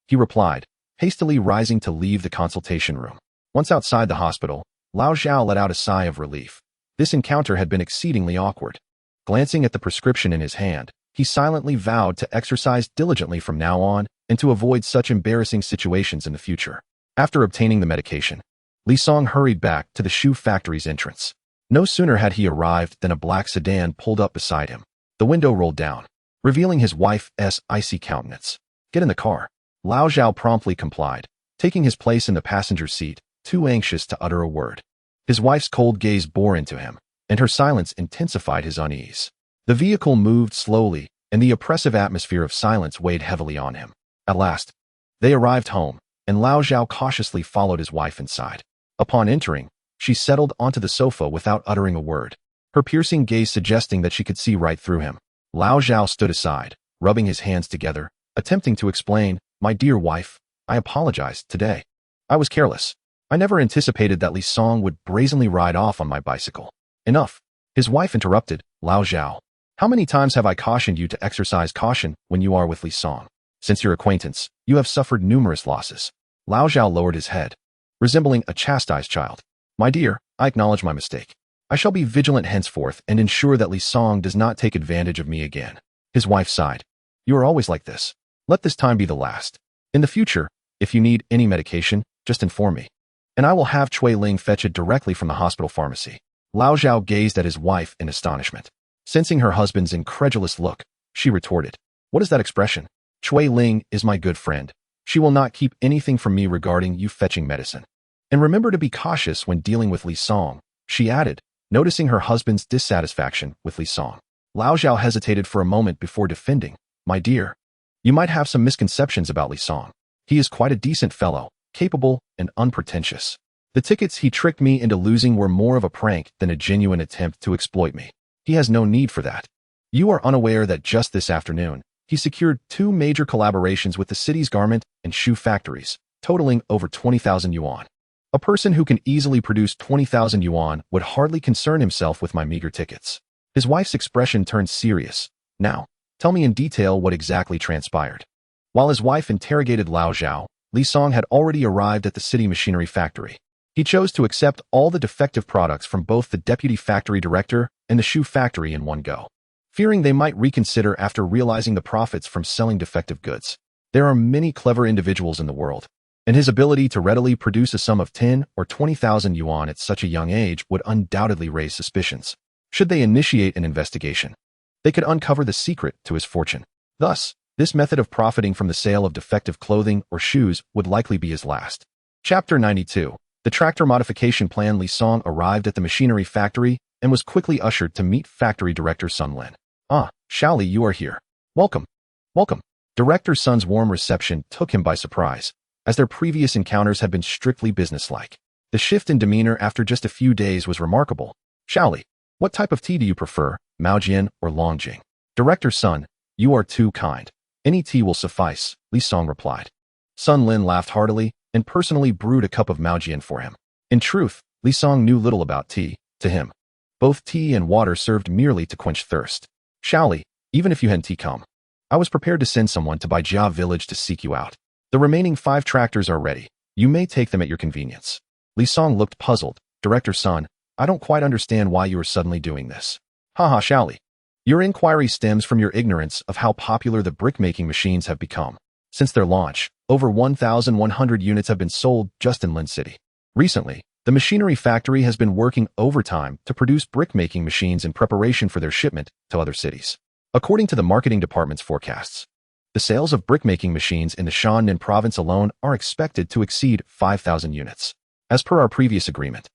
he replied, hastily rising to leave the consultation room. Once outside the hospital, Lao Zhao let out a sigh of relief. This encounter had been exceedingly awkward. Glancing at the prescription in his hand, he silently vowed to exercise diligently from now on and to avoid such embarrassing situations in the future. After obtaining the medication, Li Song hurried back to the shoe factory's entrance. No sooner had he arrived than a black sedan pulled up beside him. The window rolled down, revealing his wife's icy countenance. Get in the car. Lao Zhao promptly complied, taking his place in the passenger seat, too anxious to utter a word. His wife's cold gaze bore into him, and her silence intensified his unease. The vehicle moved slowly, and the oppressive atmosphere of silence weighed heavily on him. At last, they arrived home, and Lao Zhao cautiously followed his wife inside. Upon entering, she settled onto the sofa without uttering a word, her piercing gaze suggesting that she could see right through him. Lao Zhao stood aside, rubbing his hands together, attempting to explain, my dear wife, I apologize today. I was careless. I never anticipated that Li Song would brazenly ride off on my bicycle. Enough. His wife interrupted, Lao Zhao. How many times have I cautioned you to exercise caution when you are with Li Song? Since your acquaintance, you have suffered numerous losses. Lao Zhao lowered his head, resembling a chastised child. My dear, I acknowledge my mistake. I shall be vigilant henceforth and ensure that Li Song does not take advantage of me again. His wife sighed. You are always like this. Let this time be the last. In the future, if you need any medication, just inform me, and I will have Chui Ling fetch it directly from the hospital pharmacy. Lao Zhao gazed at his wife in astonishment. Sensing her husband's incredulous look, she retorted, what is that expression? Chui Ling is my good friend. She will not keep anything from me regarding you fetching medicine. And remember to be cautious when dealing with Li Song, she added, noticing her husband's dissatisfaction with Li Song. Lao Zhao hesitated for a moment before defending, my dear, you might have some misconceptions about Li Song. He is quite a decent fellow, capable and unpretentious. The tickets he tricked me into losing were more of a prank than a genuine attempt to exploit me. He has no need for that. You are unaware that just this afternoon, he secured 2 major collaborations with the city's garment and shoe factories, totaling over 20,000 yuan. A person who can easily produce 20,000 yuan would hardly concern himself with my meager tickets. His wife's expression turned serious. Now, tell me in detail what exactly transpired. While his wife interrogated Lao Zhao, Li Song had already arrived at the city machinery factory. He chose to accept all the defective products from both the deputy factory director and the shoe factory in one go, fearing they might reconsider after realizing the profits from selling defective goods. There are many clever individuals in the world, and his ability to readily produce a sum of 10 or 20,000 yuan at such a young age would undoubtedly raise suspicions. Should they initiate an investigation, they could uncover the secret to his fortune. Thus, this method of profiting from the sale of defective clothing or shoes would likely be his last. Chapter 92. The tractor modification plan. Li Song arrived at the machinery factory and was quickly ushered to meet factory director Sun Lin. Ah, Shaoli, you are here. Welcome. Welcome. Director Sun's warm reception took him by surprise, as their previous encounters had been strictly businesslike. The shift in demeanor after just a few days was remarkable. Shaoli, what type of tea do you prefer, Maojian or Longjing? Director Sun, you are too kind. Any tea will suffice, Li Song replied. Sun Lin laughed heartily and personally brewed a cup of Maojian for him. In truth, Li Song knew little about tea. To him, both tea and water served merely to quench thirst. Shaoli, even if you hadn't tea come, I was prepared to send someone to Baijia village to seek you out. The remaining 5 tractors are ready. You may take them at your convenience. Li Song looked puzzled. Director Sun, I don't quite understand why you are suddenly doing this. Haha, Shaoli. Your inquiry stems from your ignorance of how popular the brick-making machines have become. Since their launch, over 1,100 units have been sold just in Lin City. Recently, the machinery factory has been working overtime to produce brick-making machines in preparation for their shipment to other cities. According to the marketing department's forecasts, the sales of brick-making machines in the Shannan province alone are expected to exceed 5,000 units. As per our previous agreement,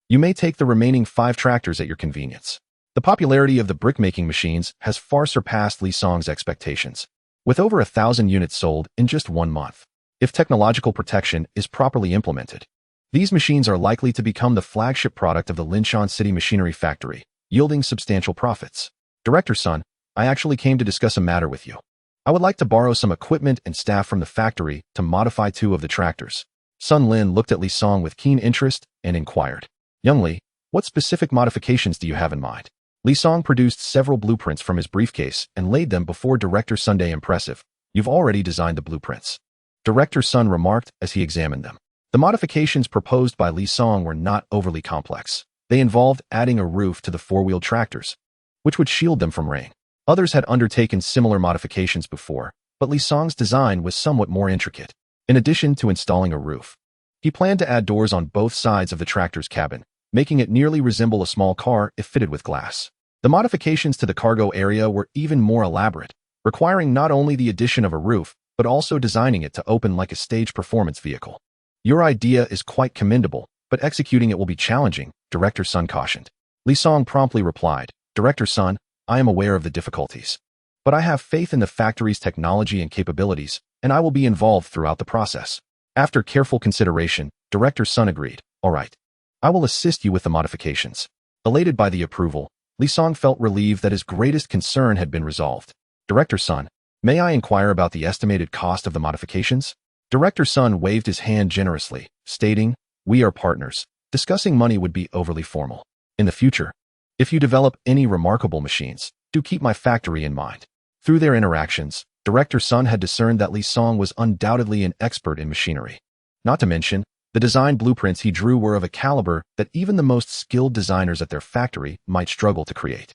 you may take the remaining 5 tractors at your convenience. The popularity of the brick-making machines has far surpassed Li Song's expectations, with over 1,000 units sold in just 1 month. If technological protection is properly implemented, these machines are likely to become the flagship product of the Linshan City Machinery Factory, yielding substantial profits. Director Sun, I actually came to discuss a matter with you. I would like to borrow some equipment and staff from the factory to modify 2 of the tractors. Sun Lin looked at Li Song with keen interest and inquired. Young Li, what specific modifications do you have in mind? Li Song produced several blueprints from his briefcase and laid them before Director Sunday. Impressive. You've already designed the blueprints. Director Sun remarked as he examined them. The modifications proposed by Li Song were not overly complex. They involved adding a roof to the 4-wheel tractors, which would shield them from rain. Others had undertaken similar modifications before, but Li Song's design was somewhat more intricate. In addition to installing a roof, he planned to add doors on both sides of the tractor's cabin, making it nearly resemble a small car if fitted with glass. The modifications to the cargo area were even more elaborate, requiring not only the addition of a roof, but also designing it to open like a stage performance vehicle. Your idea is quite commendable, but executing it will be challenging, Director Sun cautioned. Li Song promptly replied, Director Sun, I am aware of the difficulties, but I have faith in the factory's technology and capabilities, and I will be involved throughout the process. After careful consideration, Director Sun agreed. All right. I will assist you with the modifications. Elated by the approval, Li Song felt relieved that his greatest concern had been resolved. Director Sun, may I inquire about the estimated cost of the modifications? Director Sun waved his hand generously, stating, We are partners. Discussing money would be overly formal. In the future, if you develop any remarkable machines, do keep my factory in mind. Through their interactions, Director Sun had discerned that Li Song was undoubtedly an expert in machinery. Not to mention, the design blueprints he drew were of a caliber that even the most skilled designers at their factory might struggle to create.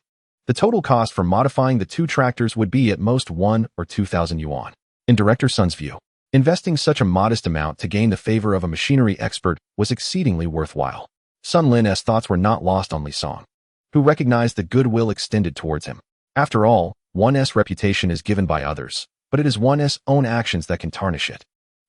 The total cost for modifying the 2 tractors would be at most 1 or 2,000 yuan. In Director Sun's view, investing such a modest amount to gain the favor of a machinery expert was exceedingly worthwhile. Sun Lin's thoughts were not lost on Li Song, who recognized the goodwill extended towards him. After all, one's reputation is given by others, but it is one's own actions that can tarnish it.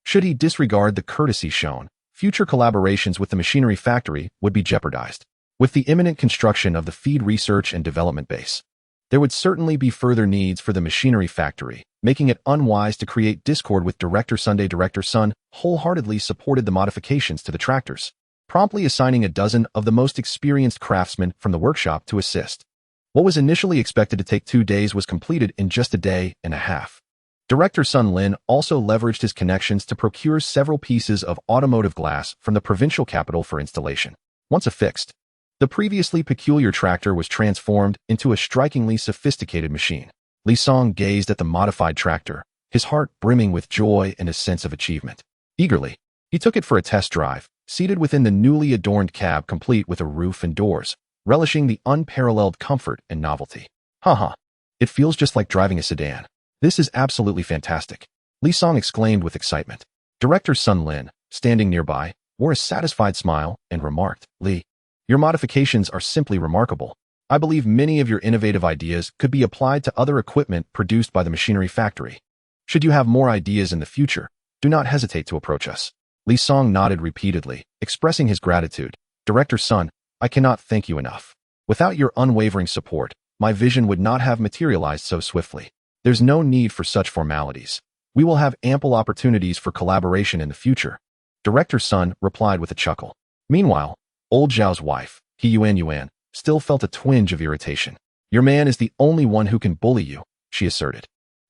Should he disregard the courtesy shown, future collaborations with the machinery factory would be jeopardized. With the imminent construction of the feed research and development base, there would certainly be further needs for the machinery factory, making it unwise to create discord with Director Sunday. Director Sun wholeheartedly supported the modifications to the tractors, promptly assigning a dozen of the most experienced craftsmen from the workshop to assist. What was initially expected to take 2 days was completed in just a day and a half. Director Sun Lin also leveraged his connections to procure several pieces of automotive glass from the provincial capital for installation. Once affixed, the previously peculiar tractor was transformed into a strikingly sophisticated machine. Li Song gazed at the modified tractor, his heart brimming with joy and a sense of achievement. Eagerly, he took it for a test drive, seated within the newly adorned cab complete with a roof and doors, relishing the unparalleled comfort and novelty. Haha, it feels just like driving a sedan. This is absolutely fantastic, Li Song exclaimed with excitement. Director Sun Lin, standing nearby, wore a satisfied smile and remarked, Li, your modifications are simply remarkable. I believe many of your innovative ideas could be applied to other equipment produced by the machinery factory. Should you have more ideas in the future, do not hesitate to approach us. Li Song nodded repeatedly, expressing his gratitude. Director Sun, I cannot thank you enough. Without your unwavering support, my vision would not have materialized so swiftly. There's no need for such formalities. We will have ample opportunities for collaboration in the future. Director Sun replied with a chuckle. Meanwhile, old Zhao's wife, Yuan, still felt a twinge of irritation. Your man is the only one who can bully you, she asserted.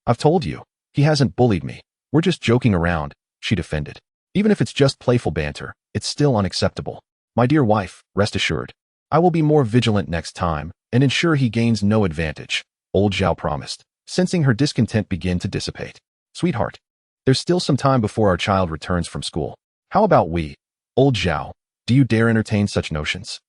I've told you, he hasn't bullied me. We're just joking around, she defended. Even if it's just playful banter, it's still unacceptable. My dear wife, rest assured, I will be more vigilant next time and ensure he gains no advantage, old Zhao promised, sensing her discontent begin to dissipate. Sweetheart, there's still some time before our child returns from school. How about we? Old Zhao, do you dare entertain such notions?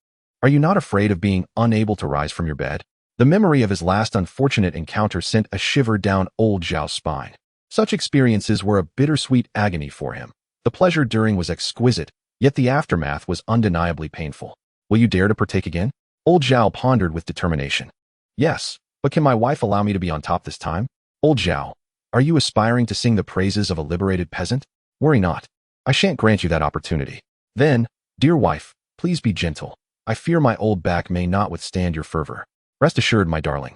Are you not afraid of being unable to rise from your bed? The memory of his last unfortunate encounter sent a shiver down old Zhao's spine. Such experiences were a bittersweet agony for him. The pleasure during was exquisite, yet the aftermath was undeniably painful. Will you dare to partake again? Old Zhao pondered with determination. Yes, but can my wife allow me to be on top this time? Old Zhao, are you aspiring to sing the praises of a liberated peasant? Worry not. I shan't grant you that opportunity. Then, dear wife, please be gentle. I fear my old back may not withstand your fervor. Rest assured, my darling.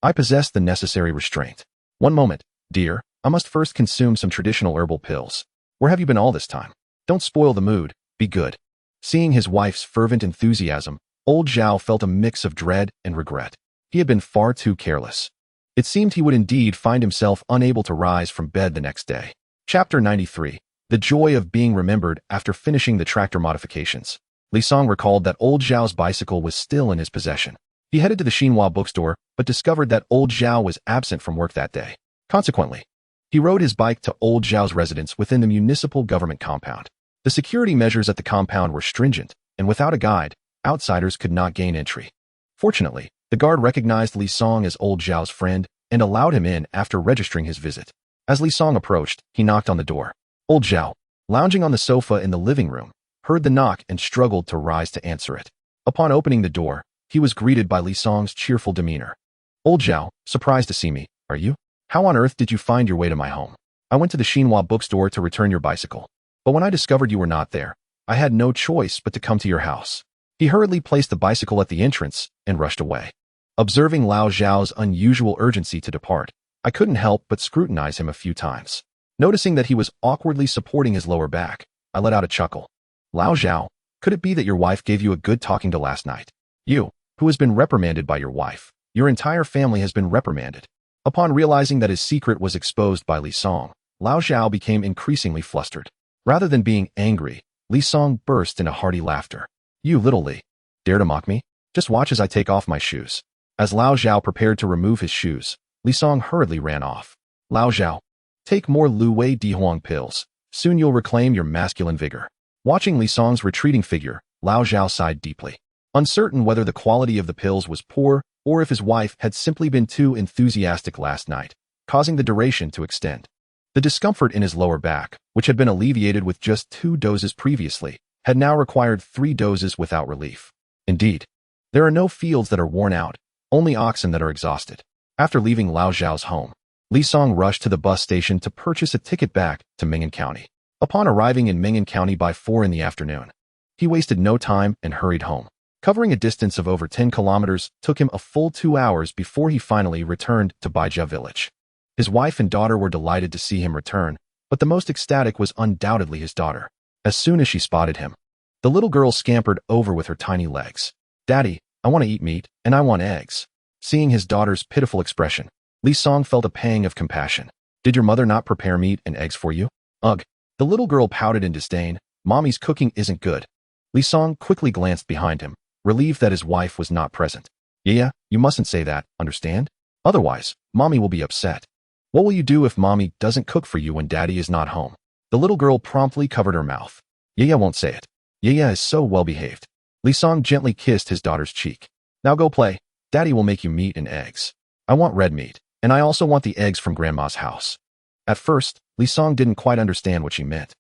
I possess the necessary restraint. One moment, dear, I must first consume some traditional herbal pills. Where have you been all this time? Don't spoil the mood, be good. Seeing his wife's fervent enthusiasm, old Zhao felt a mix of dread and regret. He had been far too careless. It seemed he would indeed find himself unable to rise from bed the next day. Chapter 93. The joy of being remembered after finishing the tractor modifications. Li Song recalled that old Zhao's bicycle was still in his possession. He headed to the Xinhua bookstore, but discovered that old Zhao was absent from work that day. Consequently, he rode his bike to old Zhao's residence within the municipal government compound. The security measures at the compound were stringent, and without a guide, outsiders could not gain entry. Fortunately, the guard recognized Li Song as old Zhao's friend and allowed him in after registering his visit. As Li Song approached, he knocked on the door. Old Zhao, lounging on the sofa in the living room, heard the knock and struggled to rise to answer it. Upon opening the door, he was greeted by Li Song's cheerful demeanor. Old Zhao, surprised to see me, are you? How on earth did you find your way to my home? I went to the Xinhua bookstore to return your bicycle. But when I discovered you were not there, I had no choice but to come to your house. He hurriedly placed the bicycle at the entrance and rushed away. Observing Lao Zhao's unusual urgency to depart, I couldn't help but scrutinize him a few times. Noticing that he was awkwardly supporting his lower back, I let out a chuckle. Lao Zhao, could it be that your wife gave you a good talking to last night? You, who has been reprimanded by your wife, your entire family has been reprimanded. Upon realizing that his secret was exposed by Li Song, Lao Zhao became increasingly flustered. Rather than being angry, Li Song burst into hearty laughter. You little Li, dare to mock me? Just watch as I take off my shoes. As Lao Zhao prepared to remove his shoes, Li Song hurriedly ran off. Lao Zhao, take more Lu Wei Dihuang pills. Soon you'll reclaim your masculine vigor. Watching Li Song's retreating figure, Lao Zhao sighed deeply. Uncertain whether the quality of the pills was poor or if his wife had simply been too enthusiastic last night, causing the duration to extend. The discomfort in his lower back, which had been alleviated with just 2 doses previously, had now required 3 doses without relief. Indeed, there are no fields that are worn out, only oxen that are exhausted. After leaving Lao Zhao's home, Li Song rushed to the bus station to purchase a ticket back to Ming'an County. Upon arriving in Ming'an County by 4 in the afternoon, he wasted no time and hurried home. Covering a distance of over 10 kilometers took him a full 2 hours before he finally returned to Baijia village. His wife and daughter were delighted to see him return, but the most ecstatic was undoubtedly his daughter. As soon as she spotted him, the little girl scampered over with her tiny legs. Daddy, I want to eat meat, and I want eggs. Seeing his daughter's pitiful expression, Li Song felt a pang of compassion. Did your mother not prepare meat and eggs for you? Ugh. The little girl pouted in disdain. Mommy's cooking isn't good. Li Song quickly glanced behind him, relieved that his wife was not present. Yeah, you mustn't say that, understand? Otherwise, Mommy will be upset. What will you do if Mommy doesn't cook for you when Daddy is not home? The little girl promptly covered her mouth. Yaya won't say it. Yaya is so well-behaved. Li Song gently kissed his daughter's cheek. Now go play. Daddy will make you meat and eggs. I want red meat, and I also want the eggs from Grandma's house. At first, Li Song didn't quite understand what she meant,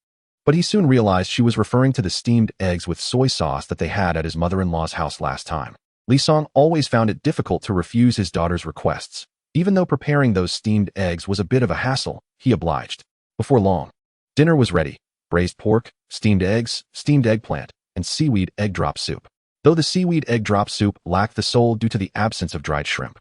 but he soon realized she was referring to the steamed eggs with soy sauce that they had at his mother-in-law's house last time. Li Song always found it difficult to refuse his daughter's requests. Even though preparing those steamed eggs was a bit of a hassle, he obliged. Before long, dinner was ready. Braised pork, steamed eggs, steamed eggplant, and seaweed egg drop soup. Though the seaweed egg drop soup lacked the soul due to the absence of dried shrimp,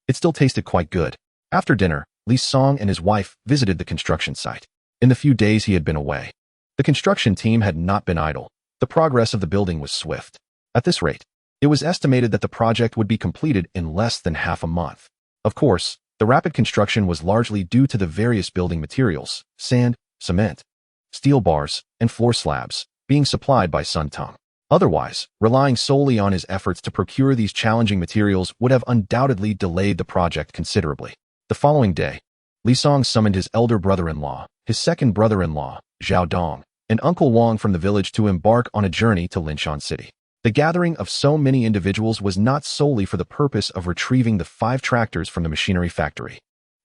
It still tasted quite good. After dinner, Li Song and his wife visited the construction site. In the few days he had been away, the construction team had not been idle. The progress of the building was swift. At this rate, it was estimated that the project would be completed in less than half a month. Of course, the rapid construction was largely due to the various building materials, sand, cement, steel bars, and floor slabs, being supplied by Sun Tung. Otherwise, relying solely on his efforts to procure these challenging materials would have undoubtedly delayed the project considerably. The following day, Li Song summoned his elder brother-in-law, his second brother-in-law, Zhao Dong, and Uncle Wang from the village to embark on a journey to Linshan City. The gathering of so many individuals was not solely for the purpose of retrieving the 5 tractors from the machinery factory.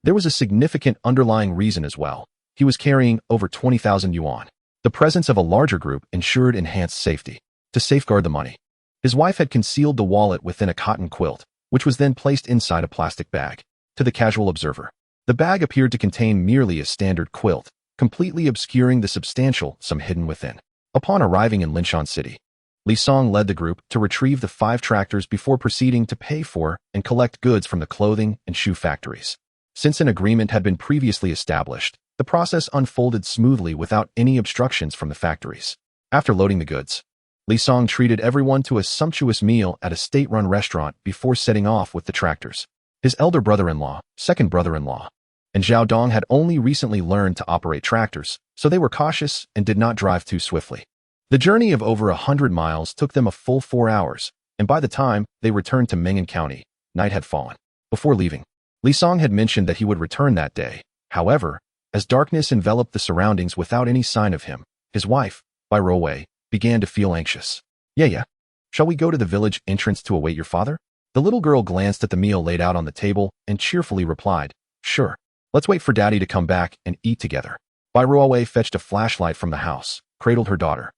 There was a significant underlying reason as well. He was carrying over 20,000 yuan. The presence of a larger group ensured enhanced safety. To safeguard the money, his wife had concealed the wallet within a cotton quilt, which was then placed inside a plastic bag. To the casual observer, the bag appeared to contain merely a standard quilt, completely obscuring the substantial sum hidden within. Upon arriving in Linshan City, Li Song led the group to retrieve the 5 tractors before proceeding to pay for and collect goods from the clothing and shoe factories. Since an agreement had been previously established, the process unfolded smoothly without any obstructions from the factories. After loading the goods, Li Song treated everyone to a sumptuous meal at a state-run restaurant before setting off with the tractors. His elder brother-in-law, second brother-in-law, and Zhao Dong had only recently learned to operate tractors, so they were cautious and did not drive too swiftly. The journey of over 100 miles took them a full 4 hours, and by the time they returned to Meng'an County, night had fallen. Before leaving, Li Song had mentioned that he would return that day. However, as darkness enveloped the surroundings without any sign of him, his wife, Bai Ruowei, began to feel anxious. Yeah. Shall we go to the village entrance to await your father? The little girl glanced at the meal laid out on the table and cheerfully replied, Sure. Let's wait for Daddy to come back and eat together. Bai Ruowei fetched a flashlight from the house, cradled her daughter,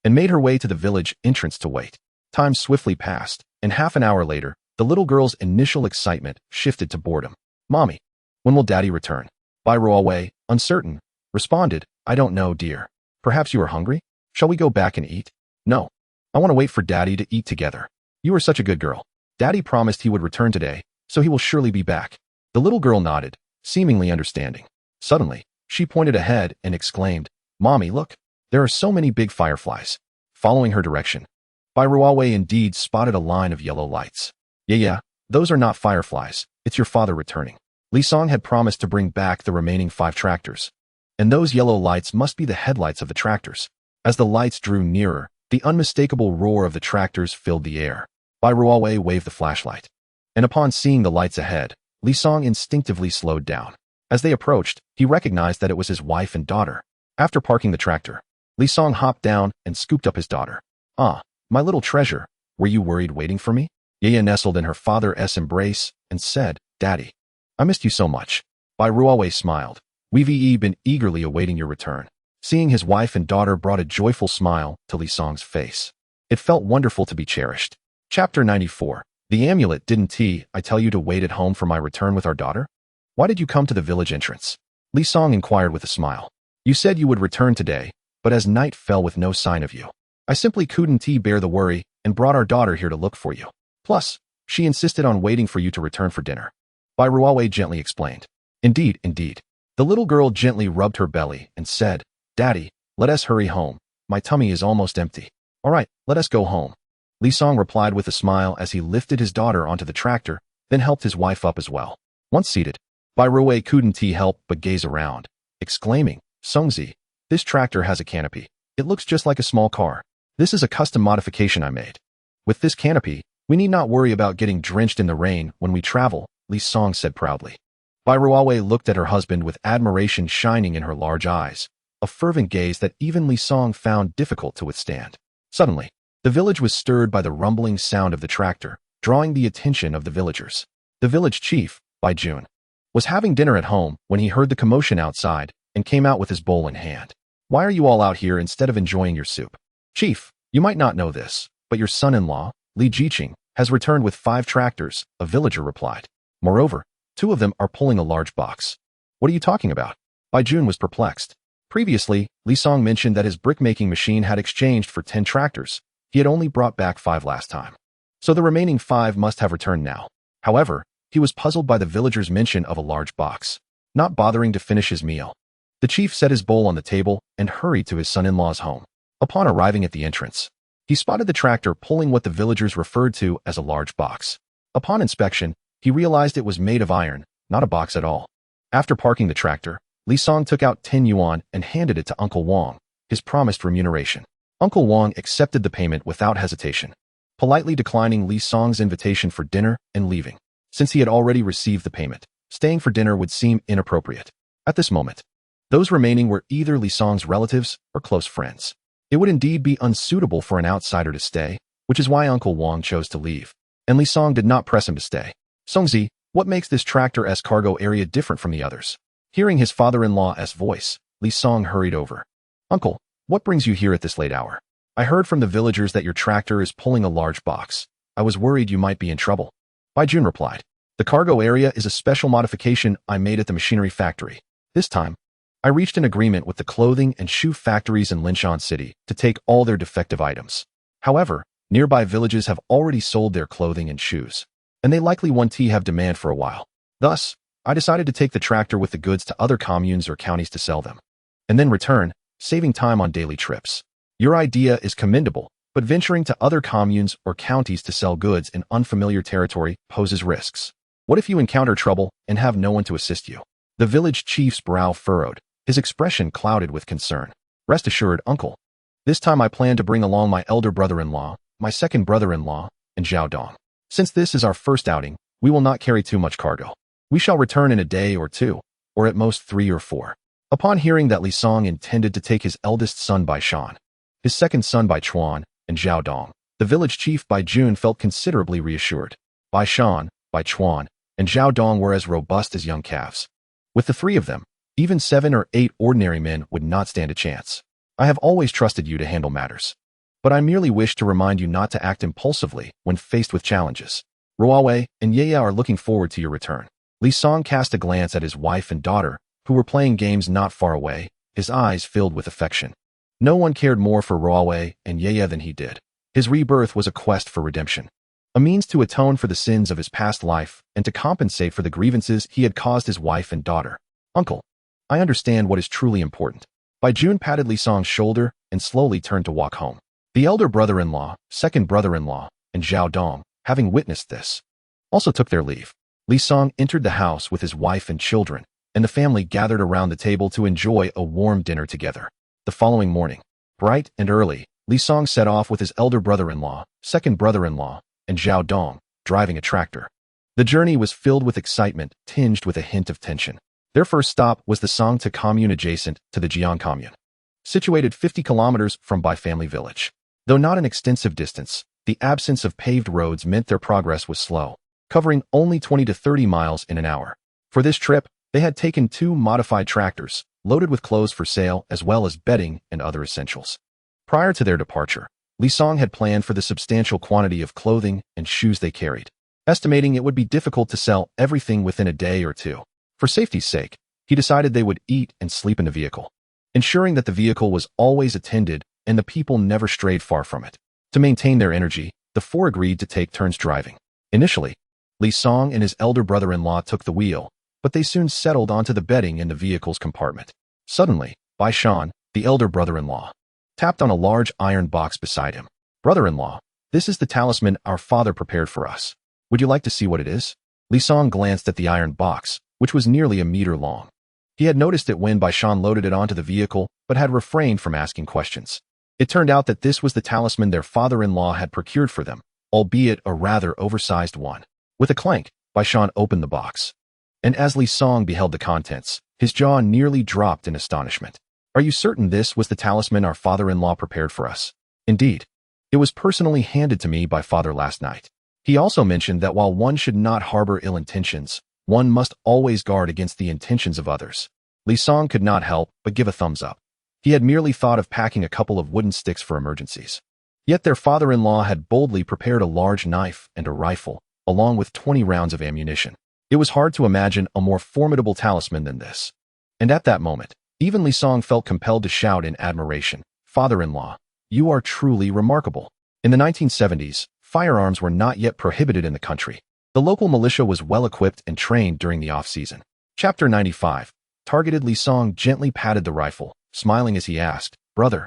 and made her way to the village entrance to wait. Time swiftly passed, and half an hour later, the little girl's initial excitement shifted to boredom. Mommy, when will Daddy return? Bai Ruowei, uncertain, responded, I don't know, dear. Perhaps you are hungry? Shall we go back and eat? No. I want to wait for Daddy to eat together. You are such a good girl. Daddy promised he would return today, so he will surely be back. The little girl nodded, seemingly understanding. Suddenly, she pointed ahead and exclaimed, Mommy, look, there are so many big fireflies. Following her direction, Bai Ruowei indeed spotted a line of yellow lights. Yeah, those are not fireflies. It's your father returning. Li Song had promised to bring back the remaining 5 tractors, and those yellow lights must be the headlights of the tractors. As the lights drew nearer, the unmistakable roar of the tractors filled the air. Bai Ruowei waved the flashlight, and upon seeing the lights ahead, Li Song instinctively slowed down. As they approached, he recognized that it was his wife and daughter. After parking the tractor, Li Song hopped down and scooped up his daughter. Ah, my little treasure, were you worried waiting for me? Yaya nestled in her father's embrace and said, Daddy, I missed you so much. Bai Ruowei smiled. We've been eagerly awaiting your return. Seeing his wife and daughter brought a joyful smile to Li Song's face. It felt wonderful to be cherished. Chapter 94. The amulet, didn't I tell you to wait at home for my return with our daughter? Why did you come to the village entrance? Li Song inquired with a smile. You said you would return today, but as night fell with no sign of you, I simply couldn't bear the worry and brought our daughter here to look for you. Plus, she insisted on waiting for you to return for dinner. Bai Ruowei gently explained. Indeed. The little girl gently rubbed her belly and said, Daddy, let us hurry home. My tummy is almost empty. All right, let us go home. Li Song replied with a smile as he lifted his daughter onto the tractor, then helped his wife up as well. Once seated, Bai Ruowei couldn't help but gaze around, exclaiming, Songzi, this tractor has a canopy. It looks just like a small car. This is a custom modification I made. With this canopy, we need not worry about getting drenched in the rain when we travel, Li Song said proudly. Bai Ruowei looked at her husband with admiration shining in her large eyes, a fervent gaze that even Li Song found difficult to withstand. Suddenly, the village was stirred by the rumbling sound of the tractor, drawing the attention of the villagers. The village chief, Bai Jun, was having dinner at home when he heard the commotion outside and came out with his bowl in hand. Why are you all out here instead of enjoying your soup? Chief, you might not know this, but your son-in-law, Li Jiqing, has returned with 5 tractors, a villager replied. Moreover, 2 of them are pulling a large box. What are you talking about? Bai Jun was perplexed. Previously, Li Song mentioned that his brick-making machine had exchanged for 10 tractors. He had only brought back 5 last time. So the remaining 5 must have returned now. However, He was puzzled by the villager's mention of a large box, not bothering to finish his meal. The chief set his bowl on the table and hurried to his son-in-law's home. Upon arriving at the entrance, he spotted the tractor pulling what the villagers referred to as a large box. Upon inspection, he realized it was made of iron, not a box at all. After parking the tractor, Li Song took out 10 yuan and handed it to Uncle Wang, his promised remuneration. Uncle Wang accepted the payment without hesitation, politely declining Li Song's invitation for dinner and leaving. Since he had already received the payment, staying for dinner would seem inappropriate. At this moment, those remaining were either Li Song's relatives or close friends. It would indeed be unsuitable for an outsider to stay, which is why Uncle Wang chose to leave, and Li Song did not press him to stay. Songzi, what makes this tractor-s cargo area different from the others? Hearing his father-in-law's voice, Li Song hurried over. Uncle, what brings you here at this late hour? I heard from the villagers that your tractor is pulling a large box. I was worried you might be in trouble. Bai Jun replied. The cargo area is a special modification I made at the machinery factory. This time, I reached an agreement with the clothing and shoe factories in Linshan City to take all their defective items. However, nearby villages have already sold their clothing and shoes, and they likely won't have demand for a while. Thus, I decided to take the tractor with the goods to other communes or counties to sell them, and then return, saving time on daily trips. Your idea is commendable, but venturing to other communes or counties to sell goods in unfamiliar territory poses risks. What if you encounter trouble and have no one to assist you? The village chief's brow furrowed, his expression clouded with concern. Rest assured, uncle. This time I plan to bring along my elder brother-in-law, my second brother-in-law, and Zhao Dong. Since this is our first outing, we will not carry too much cargo. We shall return in a day or two, or at most 3 or 4. Upon hearing that Li Song intended to take his eldest son Bai Shan, his second son Bai Chuan, and Zhao Dong, the village chief Bai Jun felt considerably reassured. Bai Shan, Bai Chuan, and Zhao Dong were as robust as young calves. With the 3 of them, even 7 or 8 ordinary men would not stand a chance. I have always trusted you to handle matters, but I merely wish to remind you not to act impulsively when faced with challenges. Ruowei and Yaya are looking forward to your return. Li Song cast a glance at his wife and daughter, who were playing games not far away, his eyes filled with affection. No one cared more for Ruowei and Yaya than he did. His rebirth was a quest for redemption, a means to atone for the sins of his past life and to compensate for the grievances he had caused his wife and daughter. Uncle, I understand what is truly important. Bai Jun patted Li Song's shoulder and slowly turned to walk home. The elder brother-in-law, second brother-in-law, and Zhao Dong, having witnessed this, also took their leave. Li Song entered the house with his wife and children, and the family gathered around the table to enjoy a warm dinner together. The following morning, bright and early, Li Song set off with his elder brother-in-law, second brother-in-law, and Zhao Dong, driving a tractor. The journey was filled with excitement, tinged with a hint of tension. Their first stop was the Songta commune adjacent to the Jian commune, situated 50 kilometers from Bai family village. Though not an extensive distance, the absence of paved roads meant their progress was slow, covering only 20 to 30 miles in an hour. For this trip, they had taken 2 modified tractors, loaded with clothes for sale as well as bedding and other essentials. Prior to their departure, Li Song had planned for the substantial quantity of clothing and shoes they carried, estimating it would be difficult to sell everything within a day or 2. For safety's sake, he decided they would eat and sleep in the vehicle, ensuring that the vehicle was always attended and the people never strayed far from it. To maintain their energy, the 4 agreed to take turns driving. Initially, Li Song and his elder brother-in-law took the wheel, but they soon settled onto the bedding in the vehicle's compartment. Suddenly, Bai Shan, the elder brother-in-law, tapped on a large iron box beside him. Brother-in-law, this is the talisman our father prepared for us. Would you like to see what it is? Li Song glanced at the iron box, which was nearly a meter long. He had noticed it when Bai Shan loaded it onto the vehicle, but had refrained from asking questions. It turned out that this was the talisman their father-in-law had procured for them, albeit a rather oversized one. With a clank, Bai Shan opened the box, and as Li Song beheld the contents, his jaw nearly dropped in astonishment. Are you certain this was the talisman our father-in-law prepared for us? Indeed. It was personally handed to me by father last night. He also mentioned that while one should not harbor ill intentions, one must always guard against the intentions of others. Li Song could not help but give a thumbs up. He had merely thought of packing a couple of wooden sticks for emergencies. Yet their father-in-law had boldly prepared a large knife and a rifle, along with 20 rounds of ammunition. It was hard to imagine a more formidable talisman than this. And at that moment, even Li Song felt compelled to shout in admiration, "Father-in-law, you are truly remarkable." In the 1970s, firearms were not yet prohibited in the country, The local militia was well-equipped and trained during the off-season. Chapter 95. Targeted. Li Song gently patted the rifle, smiling as he asked, "Brother,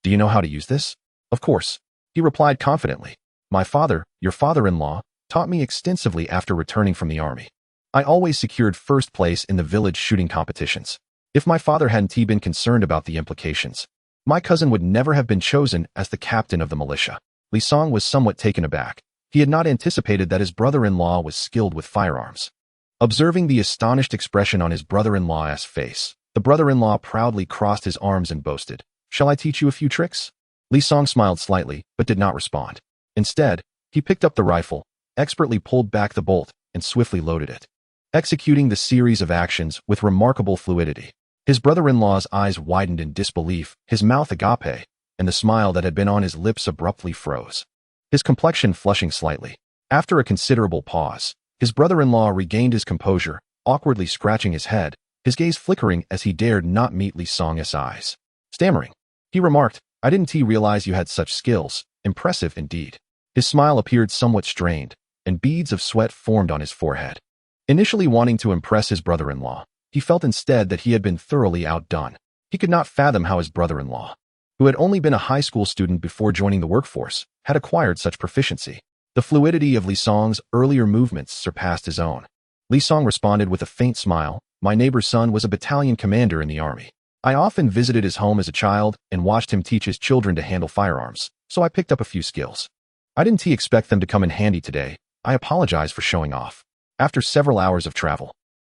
do you know how to use this?" "Of course," he replied confidently. "My father, your father-in-law, taught me extensively after returning from the army. I always secured first place in the village shooting competitions. If my father hadn't been concerned about the implications, my cousin would never have been chosen as the captain of the militia." Li Song was somewhat taken aback. He had not anticipated that his brother-in-law was skilled with firearms. Observing the astonished expression on his brother-in-law's face, the brother-in-law proudly crossed his arms and boasted, "Shall I teach you a few tricks?" Li Song smiled slightly, but did not respond. Instead, he picked up the rifle, expertly pulled back the bolt, and swiftly loaded it, executing the series of actions with remarkable fluidity. His brother-in-law's eyes widened in disbelief, his mouth agape, and the smile that had been on his lips abruptly froze, his complexion flushing slightly. After a considerable pause, his brother-in-law regained his composure, awkwardly scratching his head, his gaze flickering as he dared not meet Li Song's eyes. Stammering, he remarked, "I didn't realize you had such skills. Impressive indeed." His smile appeared somewhat strained, and beads of sweat formed on his forehead. Initially wanting to impress his brother-in-law, he felt instead that he had been thoroughly outdone. He could not fathom how his brother-in-law, who had only been a high school student before joining the workforce, had acquired such proficiency. The fluidity of Li Song's earlier movements surpassed his own. Li Song responded with a faint smile, "My neighbor's son was a battalion commander in the army. I often visited his home as a child and watched him teach his children to handle firearms, so I picked up a few skills. I didn't expect them to come in handy today. I apologize for showing off." After several hours of travel,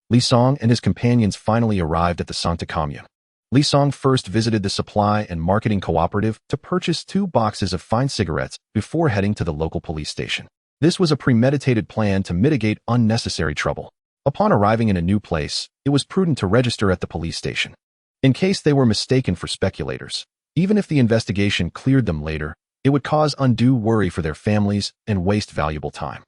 Li Song and his companions finally arrived at the Sancta Commune. Li Song first visited the supply and marketing cooperative to purchase 2 boxes of fine cigarettes before heading to the local police station. This was a premeditated plan to mitigate unnecessary trouble. Upon arriving in a new place, it was prudent to register at the police station, in case they were mistaken for speculators. Even if the investigation cleared them later, it would cause undue worry for their families and waste valuable time.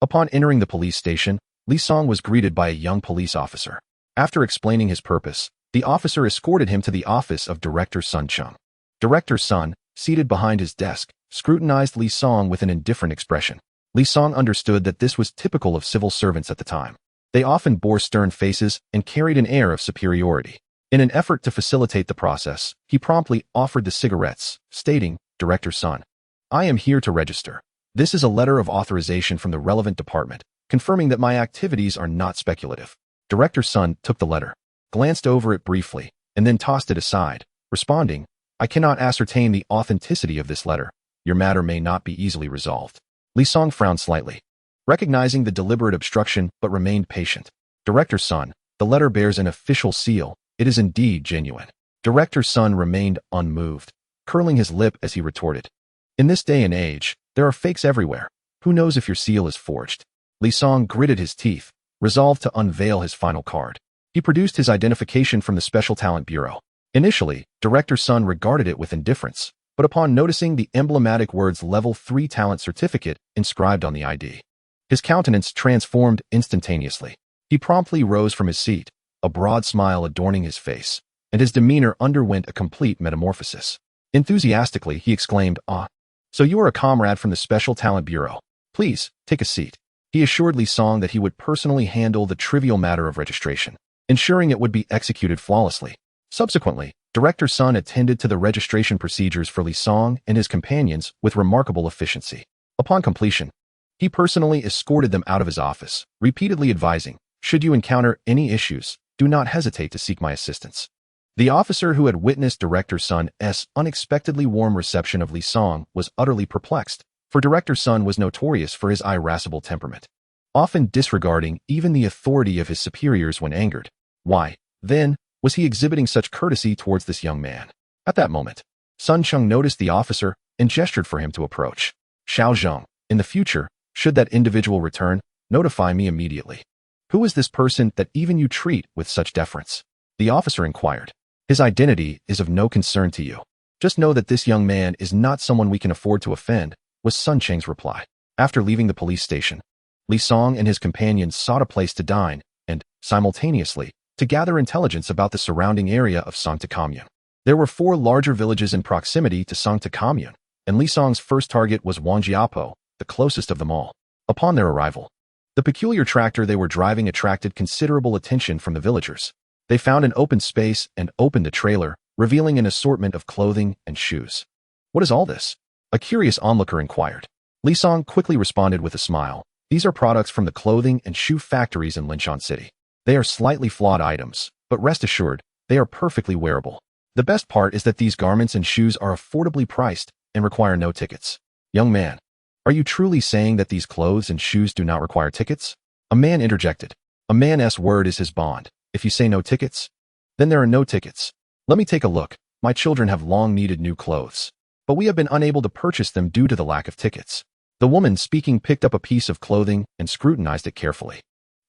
Upon entering the police station, Li Song was greeted by a young police officer. After explaining his purpose, the officer escorted him to the office of Director Sun Chung. Director Sun, seated behind his desk, scrutinized Li Song with an indifferent expression. Li Song understood that this was typical of civil servants at the time. They often bore stern faces and carried an air of superiority. In an effort to facilitate the process, he promptly offered the cigarettes, stating, "Director Sun, I am here to register. This is a letter of authorization from the relevant department, confirming that my activities are not speculative." Director Sun took the letter, glanced over it briefly, and then tossed it aside, responding, "I cannot ascertain the authenticity of this letter. Your matter may not be easily resolved." Li Song frowned slightly, recognizing the deliberate obstruction, but remained patient. "Director Sun, the letter bears an official seal. It is indeed genuine." Director Sun remained unmoved, curling his lip as he retorted, "In this day and age, there are fakes everywhere. Who knows if your seal is forged?" Li Song gritted his teeth, resolved to unveil his final card. He produced his identification from the Special Talent Bureau. Initially, Director Sun regarded it with indifference, but upon noticing the emblematic words Level 3 Talent Certificate inscribed on the ID, his countenance transformed instantaneously. He promptly rose from his seat, a broad smile adorning his face, and his demeanor underwent a complete metamorphosis. Enthusiastically, he exclaimed, "Ah, so you are a comrade from the Special Talent Bureau. Please, take a seat." He assured Li Song that he would personally handle the trivial matter of registration, ensuring it would be executed flawlessly. Subsequently, Director Sun attended to the registration procedures for Li Song and his companions with remarkable efficiency. Upon completion, he personally escorted them out of his office, repeatedly advising, "Should you encounter any issues, do not hesitate to seek my assistance." The officer who had witnessed Director Sun's unexpectedly warm reception of Li Song was utterly perplexed, for Director Sun was notorious for his irascible temperament, often disregarding even the authority of his superiors when angered. Why, then, was he exhibiting such courtesy towards this young man? At that moment, Sun Chung noticed the officer and gestured for him to approach. "Xiao Zheng, in the future, should that individual return, notify me immediately." "Who is this person that even you treat with such deference?" the officer inquired. "His identity is of no concern to you. Just know that this young man is not someone we can afford to offend," was Sun Cheng's reply. After leaving the police station, Li Song and his companions sought a place to dine and, simultaneously, to gather intelligence about the surrounding area of Sancta Commune. There were 4 larger villages in proximity to Sancta Commune, and Li Song's first target was Wangjiapo, the closest of them all. Upon their arrival, The peculiar tractor they were driving attracted considerable attention from the villagers. They found an open space and opened the trailer, revealing an assortment of clothing and shoes. "What is all this?" a curious onlooker inquired. Li Song quickly responded with a smile. "These are products from the clothing and shoe factories in Linshan City. They are slightly flawed items, but rest assured, they are perfectly wearable. The best part is that these garments and shoes are affordably priced and require no tickets." "Young man, are you truly saying that these clothes and shoes do not require tickets?" a man interjected. "A man's word is his bond. If you say no tickets, then there are no tickets. Let me take a look. My children have long needed new clothes, but we have been unable to purchase them due to the lack of tickets." The woman speaking picked up a piece of clothing and scrutinized it carefully.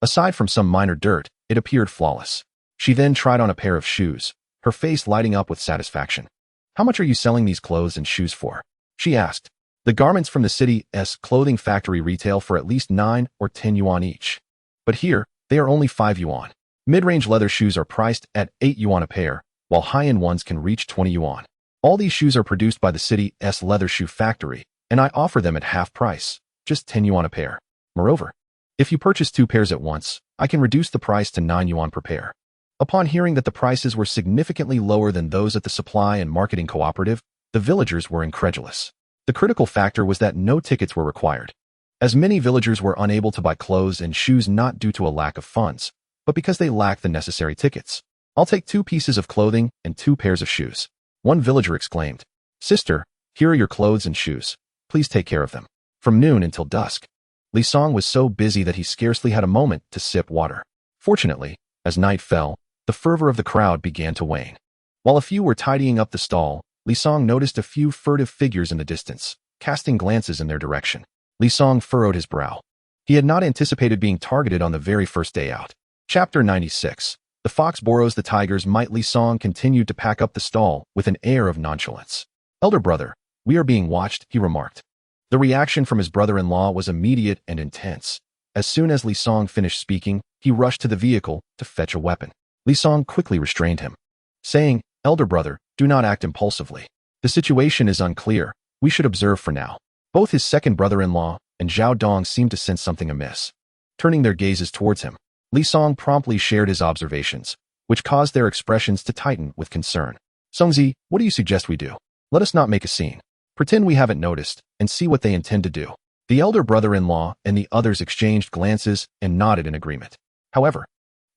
Aside from some minor dirt, it appeared flawless. She then tried on a pair of shoes, her face lighting up with satisfaction. "How much are you selling these clothes and shoes for?" she asked. "The garments from the city's clothing factory retail for at least 9 or 10 yuan each. But here, they are only 5 yuan. Mid-range leather shoes are priced at 8 yuan a pair, while high-end ones can reach 20 yuan. All these shoes are produced by the city's leather shoe factory, and I offer them at half price, just 10 yuan a pair. Moreover, if you purchase 2 pairs at once, I can reduce the price to 9 yuan per pair." Upon hearing that the prices were significantly lower than those at the supply and marketing cooperative, the villagers were incredulous. The critical factor was that no tickets were required, as many villagers were unable to buy clothes and shoes not due to a lack of funds, but because they lacked the necessary tickets. "I'll take 2 pieces of clothing and 2 pairs of shoes," one villager exclaimed. "Sister, here are your clothes and shoes. Please take care of them." From noon until dusk, Li Song was so busy that he scarcely had a moment to sip water. Fortunately, as night fell, the fervor of the crowd began to wane. While a few were tidying up the stall, Li Song noticed a few furtive figures in the distance, casting glances in their direction. Li Song furrowed his brow. He had not anticipated being targeted on the very first day out. Chapter 96. The fox borrows the tiger's might. Li Song continued to pack up the stall with an air of nonchalance. "Elder brother, we are being watched," he remarked. The reaction from his brother-in-law was immediate and intense. As soon as Li Song finished speaking, he rushed to the vehicle to fetch a weapon. Li Song quickly restrained him, saying, "Elder brother, do not act impulsively. The situation is unclear. We should observe for now." Both his second brother-in-law and Zhao Dong seemed to sense something amiss. Turning their gazes towards him, Li Song promptly shared his observations, which caused their expressions to tighten with concern. "Songzi, what do you suggest we do? Let us not make a scene. Pretend we haven't noticed and see what they intend to do." The elder brother-in-law and the others exchanged glances and nodded in agreement. However,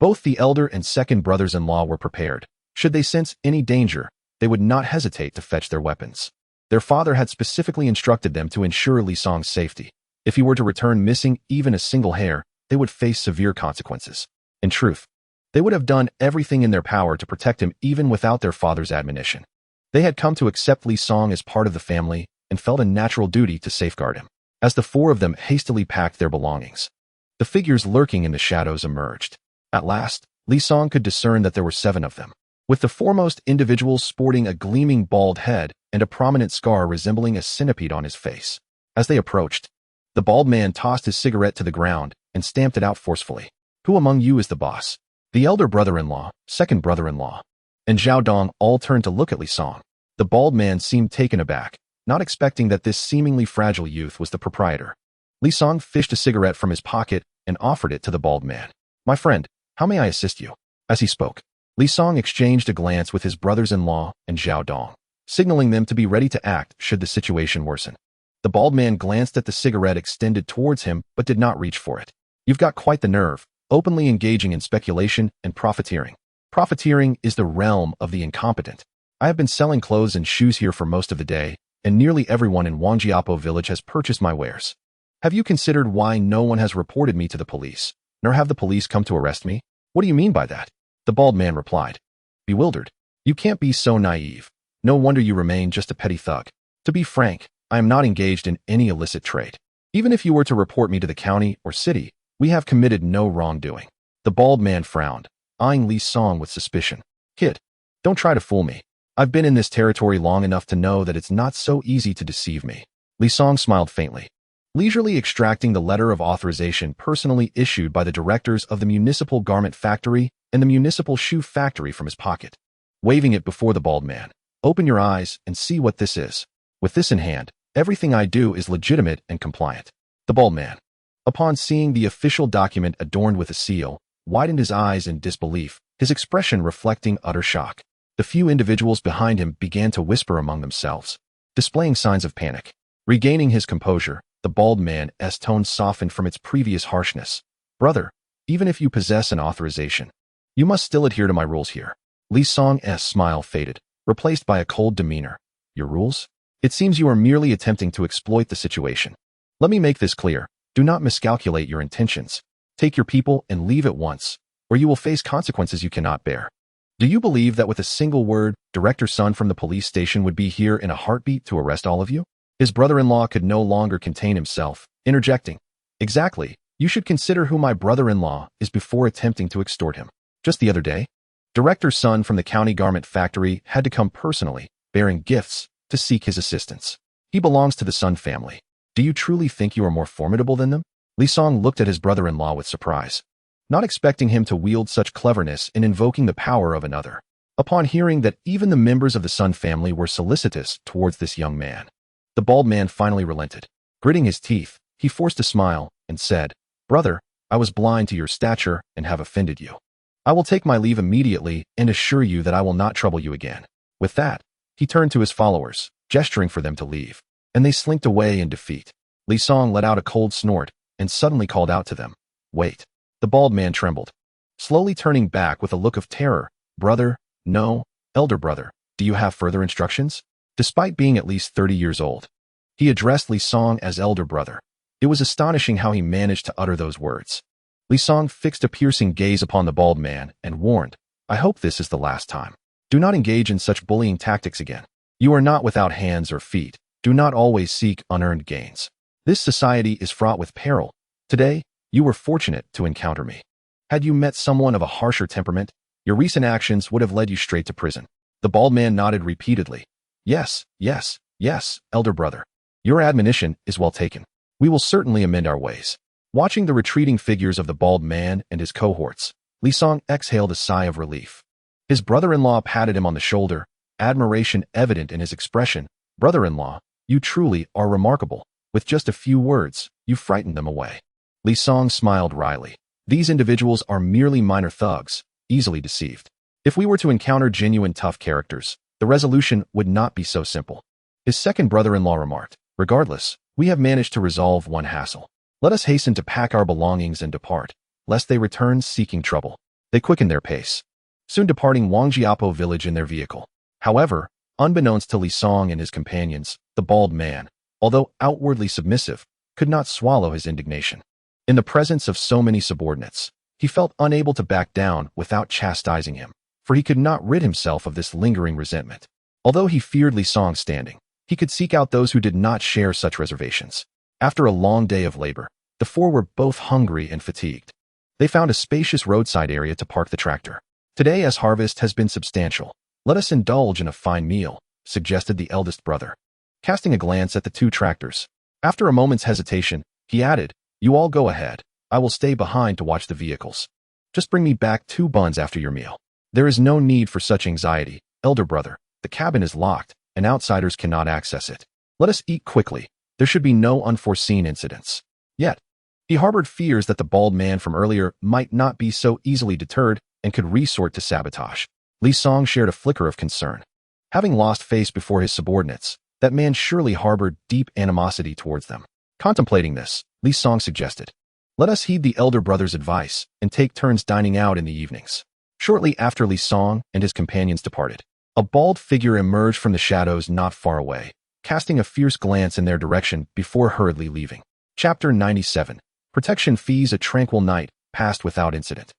both the elder and second brothers-in-law were prepared. Should they sense any danger, they would not hesitate to fetch their weapons. Their father had specifically instructed them to ensure Li Song's safety. If he were to return missing even a single hair, they would face severe consequences. In truth, they would have done everything in their power to protect him even without their father's admonition. They had come to accept Li Song as part of the family and felt a natural duty to safeguard him. As the 4 of them hastily packed their belongings, the figures lurking in the shadows emerged. At last, Li Song could discern that there were 7 of them, with the foremost individual sporting a gleaming bald head and a prominent scar resembling a centipede on his face. As they approached, the bald man tossed his cigarette to the ground and stamped it out forcefully. "Who among you is the boss?" The elder brother-in-law, second brother-in-law, and Zhao Dong all turned to look at Li Song. The bald man seemed taken aback, not expecting that this seemingly fragile youth was the proprietor. Li Song fished a cigarette from his pocket and offered it to the bald man. "My friend, how may I assist you?" As he spoke, Li Song exchanged a glance with his brothers-in-law and Zhao Dong, signaling them to be ready to act should the situation worsen. The bald man glanced at the cigarette extended towards him but did not reach for it. "You've got quite the nerve, openly engaging in speculation and profiteering." "Profiteering is the realm of the incompetent. I have been selling clothes and shoes here for most of the day, and nearly everyone in Wangjiapo village has purchased my wares. Have you considered why no one has reported me to the police, nor have the police come to arrest me?" "What do you mean by that?" the bald man replied, bewildered. "You can't be so naive. No wonder you remain just a petty thug. To be frank, I am not engaged in any illicit trade. Even if you were to report me to the county or city, we have committed no wrongdoing." The bald man frowned, eyeing Li Song with suspicion. "Kid, don't try to fool me. I've been in this territory long enough to know that it's not so easy to deceive me." Li Song smiled faintly, leisurely extracting the letter of authorization personally issued by the directors of the municipal garment factory and the municipal shoe factory from his pocket. Waving it before the bald man, "Open your eyes and see what this is. With this in hand, everything I do is legitimate and compliant." The bald man, Upon seeing the official document adorned with a seal, widened his eyes in disbelief, his expression reflecting utter shock. The few individuals behind him began to whisper among themselves, displaying signs of panic. Regaining his composure, the bald man's tone softened from its previous harshness. Brother, even if you possess an authorization, you must still adhere to my rules here. Li Song's smile faded, replaced by a cold demeanor. Your rules? It seems you are merely attempting to exploit the situation. Let me make this clear. Do not miscalculate your intentions. Take your people and leave at once, or you will face consequences you cannot bear. Do you believe that with a single word, Director Sun from the police station would be here in a heartbeat to arrest all of you? His brother-in-law could no longer contain himself, interjecting. Exactly. You should consider who my brother-in-law is before attempting to extort him. Just the other day, Director Sun from the county garment factory had to come personally, bearing gifts, to seek his assistance. He belongs to the Sun family. Do you truly think you are more formidable than them? Li Song looked at his brother-in-law with surprise, not expecting him to wield such cleverness in invoking the power of another. Upon hearing that even the members of the Sun family were solicitous towards this young man, the bald man finally relented. Gritting his teeth, he forced a smile and said, Brother, I was blind to your stature and have offended you. I will take my leave immediately and assure you that I will not trouble you again. With that, he turned to his followers, gesturing for them to leave, and they slinked away in defeat. Li Song let out a cold snort and suddenly called out to them, Wait. The bald man trembled, slowly turning back with a look of terror. Brother, no, elder brother, do you have further instructions? Despite being at least 30 years old, he addressed Li Song as elder brother. It was astonishing how he managed to utter those words. Li Song fixed a piercing gaze upon the bald man and warned, I hope this is the last time. Do not engage in such bullying tactics again. You are not without hands or feet. Do not always seek unearned gains. This society is fraught with peril. Today, you were fortunate to encounter me. Had you met someone of a harsher temperament, your recent actions would have led you straight to prison. The bald man nodded repeatedly. Yes, yes, yes, elder brother. Your admonition is well taken. We will certainly amend our ways. Watching the retreating figures of the bald man and his cohorts, Li Song exhaled a sigh of relief. His brother-in-law patted him on the shoulder, admiration evident in his expression. Brother-in-law, you truly are remarkable. With just a few words, you frightened them away. Li Song smiled wryly. These individuals are merely minor thugs, easily deceived. If we were to encounter genuine tough characters, the resolution would not be so simple. His second brother-in-law remarked, Regardless, we have managed to resolve one hassle. Let us hasten to pack our belongings and depart, lest they return seeking trouble. They quickened their pace, soon departing Wangjiapo village in their vehicle. However, unbeknownst to Li Song and his companions, the bald man, although outwardly submissive, could not swallow his indignation. In the presence of so many subordinates, he felt unable to back down without chastising him, for he could not rid himself of this lingering resentment. Although he feared Li Song's standing, he could seek out those who did not share such reservations. After a long day of labor, the four were both hungry and fatigued. They found a spacious roadside area to park the tractor. Today, as harvest has been substantial, let us indulge in a fine meal, suggested the eldest brother, casting a glance at the two tractors. After a moment's hesitation, he added, You all go ahead. I will stay behind to watch the vehicles. Just bring me back 2 buns after your meal. There is no need for such anxiety, elder brother. The cabin is locked, and outsiders cannot access it. Let us eat quickly. There should be no unforeseen incidents. Yet, he harbored fears that the bald man from earlier might not be so easily deterred and could resort to sabotage. Li Song shared a flicker of concern. Having lost face before his subordinates, that man surely harbored deep animosity towards them. Contemplating this, Li Song suggested, Let us heed the elder brother's advice and take turns dining out in the evenings. Shortly after Li Song and his companions departed, a bald figure emerged from the shadows not far away, casting a fierce glance in their direction before hurriedly leaving. Chapter 97. Protection Fees. A tranquil night passed without incident.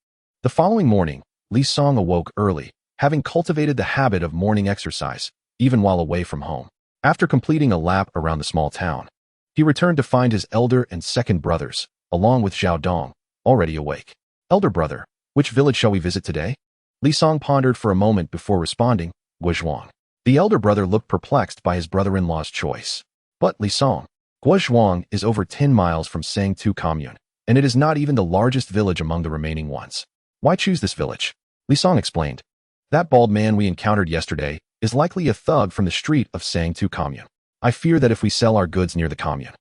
The following morning, Li Song awoke early, having cultivated the habit of morning exercise, even while away from home. After completing a lap around the small town, he returned to find his elder and second brothers, along with Zhao Dong, already awake. Elder brother, which village shall we visit today? Li Song pondered for a moment before responding, Guozhuang. The elder brother looked perplexed by his brother-in-law's choice. But Li Song, Guozhuang is over 10 miles from Sangtu Commune, and it is not even the largest village among the remaining ones. Why choose this village? Li Song explained. That bald man we encountered yesterday is likely a thug from the street of Sangtu Commune. I fear that if we sell our goods near the commune,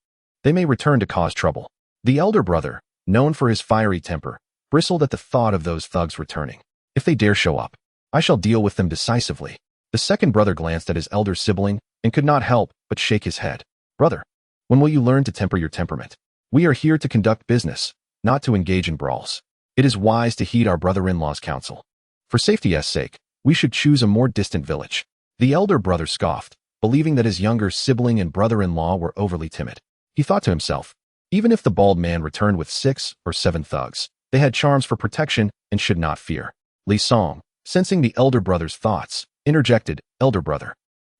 they may return to cause trouble. The elder brother, known for his fiery temper, bristled at the thought of those thugs returning. If they dare show up, I shall deal with them decisively. The second brother glanced at his elder sibling and could not help but shake his head. Brother, when will you learn to temper your temperament? We are here to conduct business, not to engage in brawls. It is wise to heed our brother-in-law's counsel. For safety's sake, we should choose a more distant village. The elder brother scoffed, believing that his younger sibling and brother-in-law were overly timid. He thought to himself, even if the bald man returned with 6 or 7 thugs, they had charms for protection and should not fear. Li Song, sensing the elder brother's thoughts, interjected, Elder brother,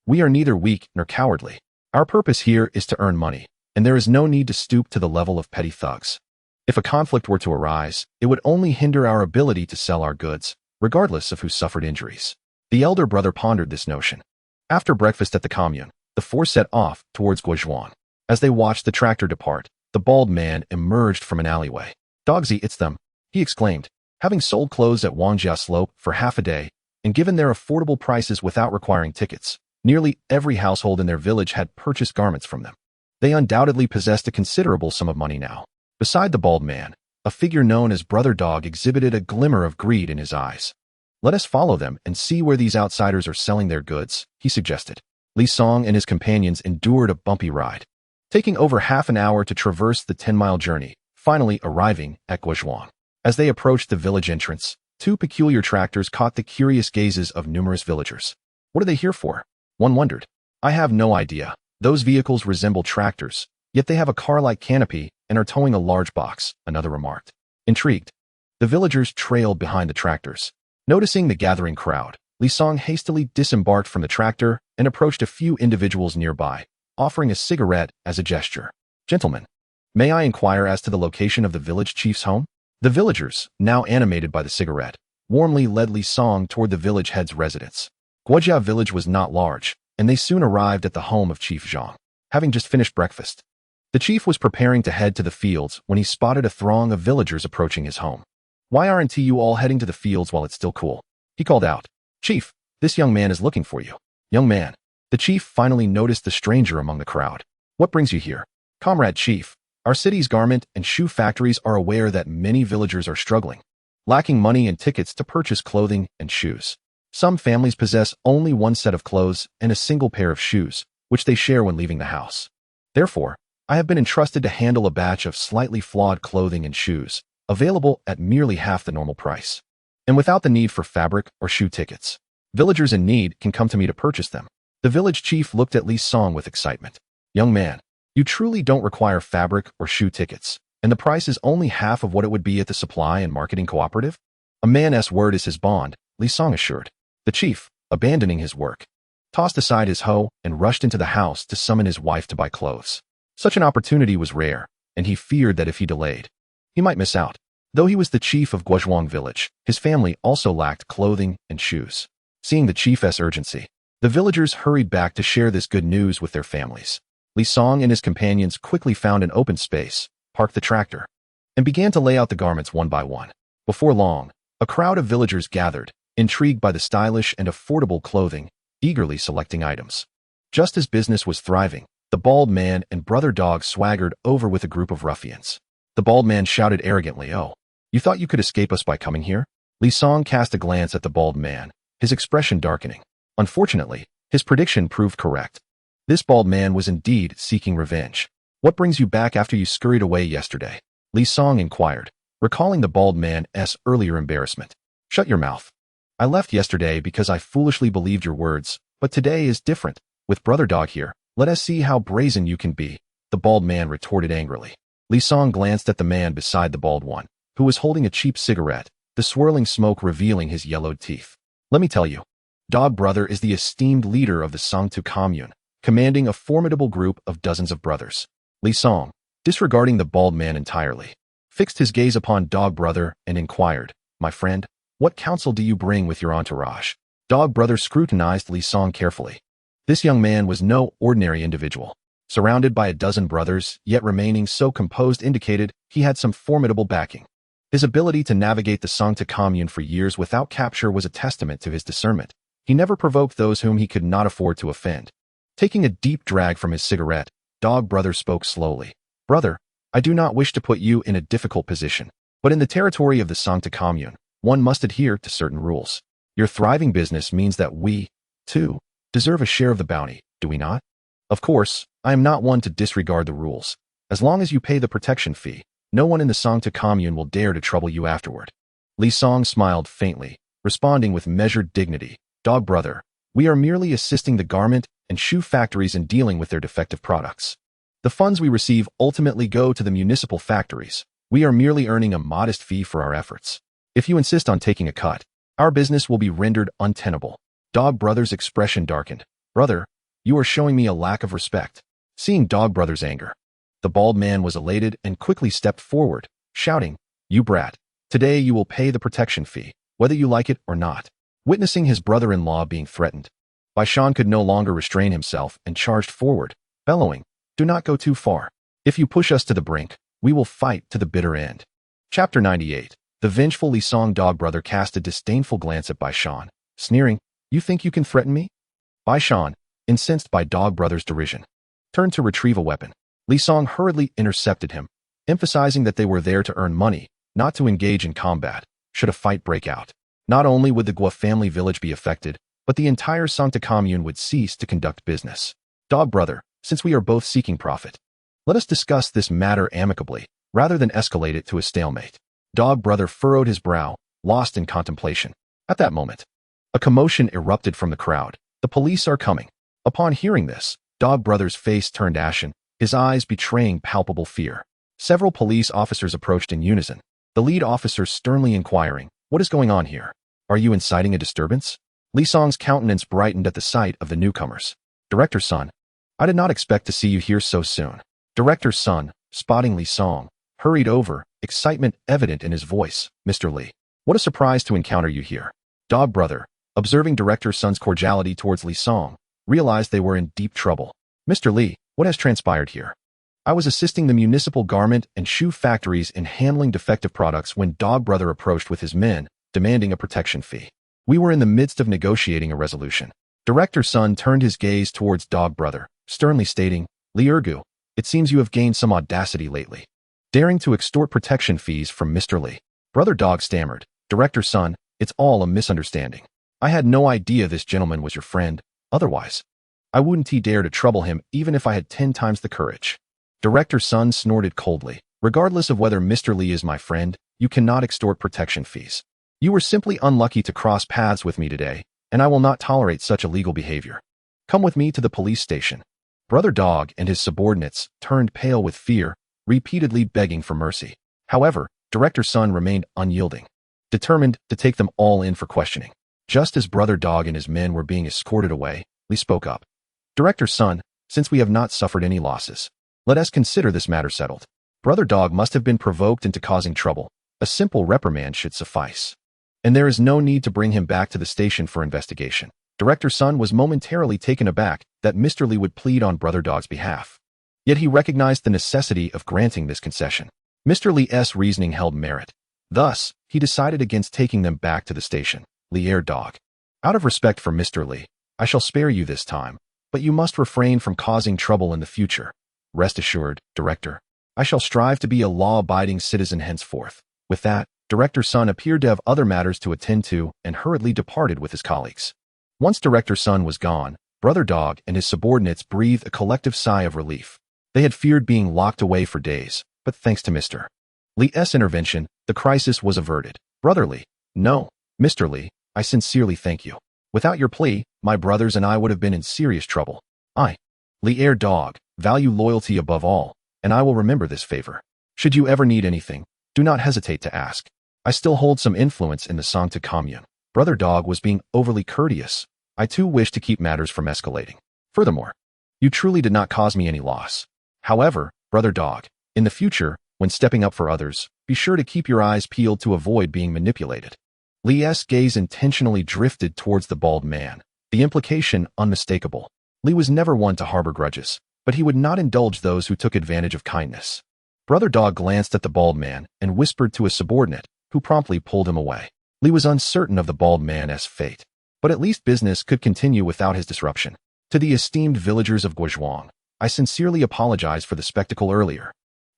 we are neither weak nor cowardly. Our purpose here is to earn money, and there is no need to stoop to the level of petty thugs. If a conflict were to arise, it would only hinder our ability to sell our goods, regardless of who suffered injuries. The elder brother pondered this notion. After breakfast at the commune, the four set off towards Guizhuan. As they watched the tractor depart, the bald man emerged from an alleyway. Dogsy, it's them, he exclaimed, having sold clothes at Wangjia Slope for half a day, and given their affordable prices without requiring tickets. Nearly every household in their village had purchased garments from them. They undoubtedly possessed a considerable sum of money now. Beside the bald man, a figure known as Brother Dog exhibited a glimmer of greed in his eyes. Let us follow them and see where these outsiders are selling their goods, he suggested. Li Song and his companions endured a bumpy ride, taking over half an hour to traverse the 10-mile journey, finally arriving at Guizhuan. As they approached the village entrance, 2 peculiar tractors caught the curious gazes of numerous villagers. What are they here for? One wondered. I have no idea. Those vehicles resemble tractors, yet they have a car-like canopy and are towing a large box, another remarked. Intrigued, the villagers trailed behind the tractors. Noticing the gathering crowd, Li Song hastily disembarked from the tractor and approached a few individuals nearby, offering a cigarette as a gesture. Gentlemen, may I inquire as to the location of the village chief's home? The villagers, now animated by the cigarette, warmly led Li Song toward the village head's residence. Guojia village was not large, and they soon arrived at the home of Chief Zhang. Having just finished breakfast, the chief was preparing to head to the fields when he spotted a throng of villagers approaching his home. Why aren't you all heading to the fields while it's still cool? He called out. Chief, this young man is looking for you. Young man. The chief finally noticed the stranger among the crowd. What brings you here? Comrade Chief, our city's garment and shoe factories are aware that many villagers are struggling, lacking money and tickets to purchase clothing and shoes. Some families possess only one set of clothes and a single pair of shoes, which they share when leaving the house. Therefore, I have been entrusted to handle a batch of slightly flawed clothing and shoes, available at merely half the normal price, and without the need for fabric or shoe tickets. Villagers in need can come to me to purchase them. The village chief looked at Li Song with excitement. Young man, you truly don't require fabric or shoe tickets, and the price is only half of what it would be at the supply and marketing cooperative? A man's word is his bond, Li Song assured. The chief, abandoning his work, tossed aside his hoe and rushed into the house to summon his wife to buy clothes. Such an opportunity was rare, and he feared that if he delayed, he might miss out. Though he was the chief of Guizhuang village, his family also lacked clothing and shoes. Seeing the chief's urgency, the villagers hurried back to share this good news with their families. Li Song and his companions quickly found an open space, parked the tractor, and began to lay out the garments one by one. Before long, a crowd of villagers gathered, intrigued by the stylish and affordable clothing, eagerly selecting items. Just as business was thriving, the bald man and Brother Dog swaggered over with a group of ruffians. The bald man shouted arrogantly, "Oh, you thought you could escape us by coming here?" Li Song cast a glance at the bald man, his expression darkening. Unfortunately, his prediction proved correct. This bald man was indeed seeking revenge. What brings you back after you scurried away yesterday? Li Song inquired, recalling the bald man's earlier embarrassment. Shut your mouth. I left yesterday because I foolishly believed your words, but today is different. With Brother Dog here, let us see how brazen you can be, the bald man retorted angrily. Li Song glanced at the man beside the bald one, who was holding a cheap cigarette, the swirling smoke revealing his yellowed teeth. Let me tell you, Dog Brother is the esteemed leader of the Sangtu commune, commanding a formidable group of dozens of brothers. Li Song, disregarding the bald man entirely, fixed his gaze upon Dog Brother and inquired, My friend, what counsel do you bring with your entourage? Dog Brother scrutinized Li Song carefully. This young man was no ordinary individual. Surrounded by a dozen brothers, yet remaining so composed indicated he had some formidable backing. His ability to navigate the Sangta commune for years without capture was a testament to his discernment. He never provoked those whom he could not afford to offend. Taking a deep drag from his cigarette, Dog Brother spoke slowly. Brother, I do not wish to put you in a difficult position, but in the territory of the Sancta Commune, one must adhere to certain rules. Your thriving business means that we, too, deserve a share of the bounty, do we not? Of course, I am not one to disregard the rules. As long as you pay the protection fee, no one in the Sancta Commune will dare to trouble you afterward. Li Song smiled faintly, responding with measured dignity. Dog brother, we are merely assisting the garment and shoe factories in dealing with their defective products. The funds we receive ultimately go to the municipal factories. We are merely earning a modest fee for our efforts. If you insist on taking a cut, our business will be rendered untenable. Dog brother's expression darkened. Brother, you are showing me a lack of respect. Seeing Dog brother's anger, the bald man was elated and quickly stepped forward, shouting, You brat, today you will pay the protection fee, whether you like it or not. Witnessing his brother-in-law being threatened, Bai Shan could no longer restrain himself and charged forward, bellowing, Do not go too far. If you push us to the brink, we will fight to the bitter end. Chapter 98. The vengeful Li Song dog brother cast a disdainful glance at Bai Shan, sneering, You think you can threaten me? Bai Shan, incensed by dog brother's derision, turned to retrieve a weapon. Li Song hurriedly intercepted him, emphasizing that they were there to earn money, not to engage in combat, should a fight break out. Not only would the Guo family village be affected, but the entire Sancta Commune would cease to conduct business. Dog brother, since we are both seeking profit, let us discuss this matter amicably, rather than escalate it to a stalemate. Dog brother furrowed his brow, lost in contemplation. At that moment, a commotion erupted from the crowd. The police are coming. Upon hearing this, Dog brother's face turned ashen, his eyes betraying palpable fear. Several police officers approached in unison, the lead officer sternly inquiring, What is going on here? Are you inciting a disturbance? Li Song's countenance brightened at the sight of the newcomers. Director's son, I did not expect to see you here so soon. Director's son, spotting Li Song, hurried over, excitement evident in his voice. Mr. Li, what a surprise to encounter you here. Dog brother, observing Director's son's cordiality towards Li Song, realized they were in deep trouble. Mr. Li, what has transpired here? I was assisting the municipal garment and shoe factories in handling defective products when Dog brother approached with his men, demanding a protection fee. We were in the midst of negotiating a resolution. Director's son turned his gaze towards Dog brother, sternly stating, Li Ergu, it seems you have gained some audacity lately, daring to extort protection fees from Mr. Li. Brother Dog stammered, Director's son, it's all a misunderstanding. I had no idea this gentleman was your friend, otherwise I wouldn't dare to trouble him even if I had 10 times the courage. Director's son snorted coldly, regardless of whether Mr. Li is my friend, you cannot extort protection fees. You were simply unlucky to cross paths with me today, and I will not tolerate such illegal behavior. Come with me to the police station. Brother Dog and his subordinates turned pale with fear, repeatedly begging for mercy. However, Director's son remained unyielding, determined to take them all in for questioning. Just as Brother Dog and his men were being escorted away, Li spoke up. Director's son, since we have not suffered any losses, let us consider this matter settled. Brother Dog must have been provoked into causing trouble. A simple reprimand should suffice. And there is no need to bring him back to the station for investigation. Director's son was momentarily taken aback that Mr. Li would plead on Brother Dog's behalf. Yet he recognized the necessity of granting this concession. Mr. Li's reasoning held merit. Thus, he decided against taking them back to the station. Li Dog, out of respect for Mr. Li, I shall spare you this time, but you must refrain from causing trouble in the future. Rest assured, Director, I shall strive to be a law-abiding citizen henceforth. With that, Director's son appeared to have other matters to attend to and hurriedly departed with his colleagues. Once Director's son was gone, Brother Dog and his subordinates breathed a collective sigh of relief. They had feared being locked away for days, but thanks to Mr. Li's intervention, the crisis was averted. Brother Li, no, Mr. Li, I sincerely thank you. Without your plea, my brothers and I would have been in serious trouble. I, Li Dog, value loyalty above all, and I will remember this favor. Should you ever need anything, do not hesitate to ask. I still hold some influence in the Sancta Commune. Brother Dog was being overly courteous. I too wish to keep matters from escalating. Furthermore, you truly did not cause me any loss. However, Brother Dog, in the future, when stepping up for others, be sure to keep your eyes peeled to avoid being manipulated. Li's gaze intentionally drifted towards the bald man, the implication unmistakable. Li was never one to harbor grudges, but he would not indulge those who took advantage of kindness. Brother Dog glanced at the bald man and whispered to a subordinate, who promptly pulled him away. Li was uncertain of the bald man's fate, but at least business could continue without his disruption. To the esteemed villagers of Guozhuang, I sincerely apologize for the spectacle earlier.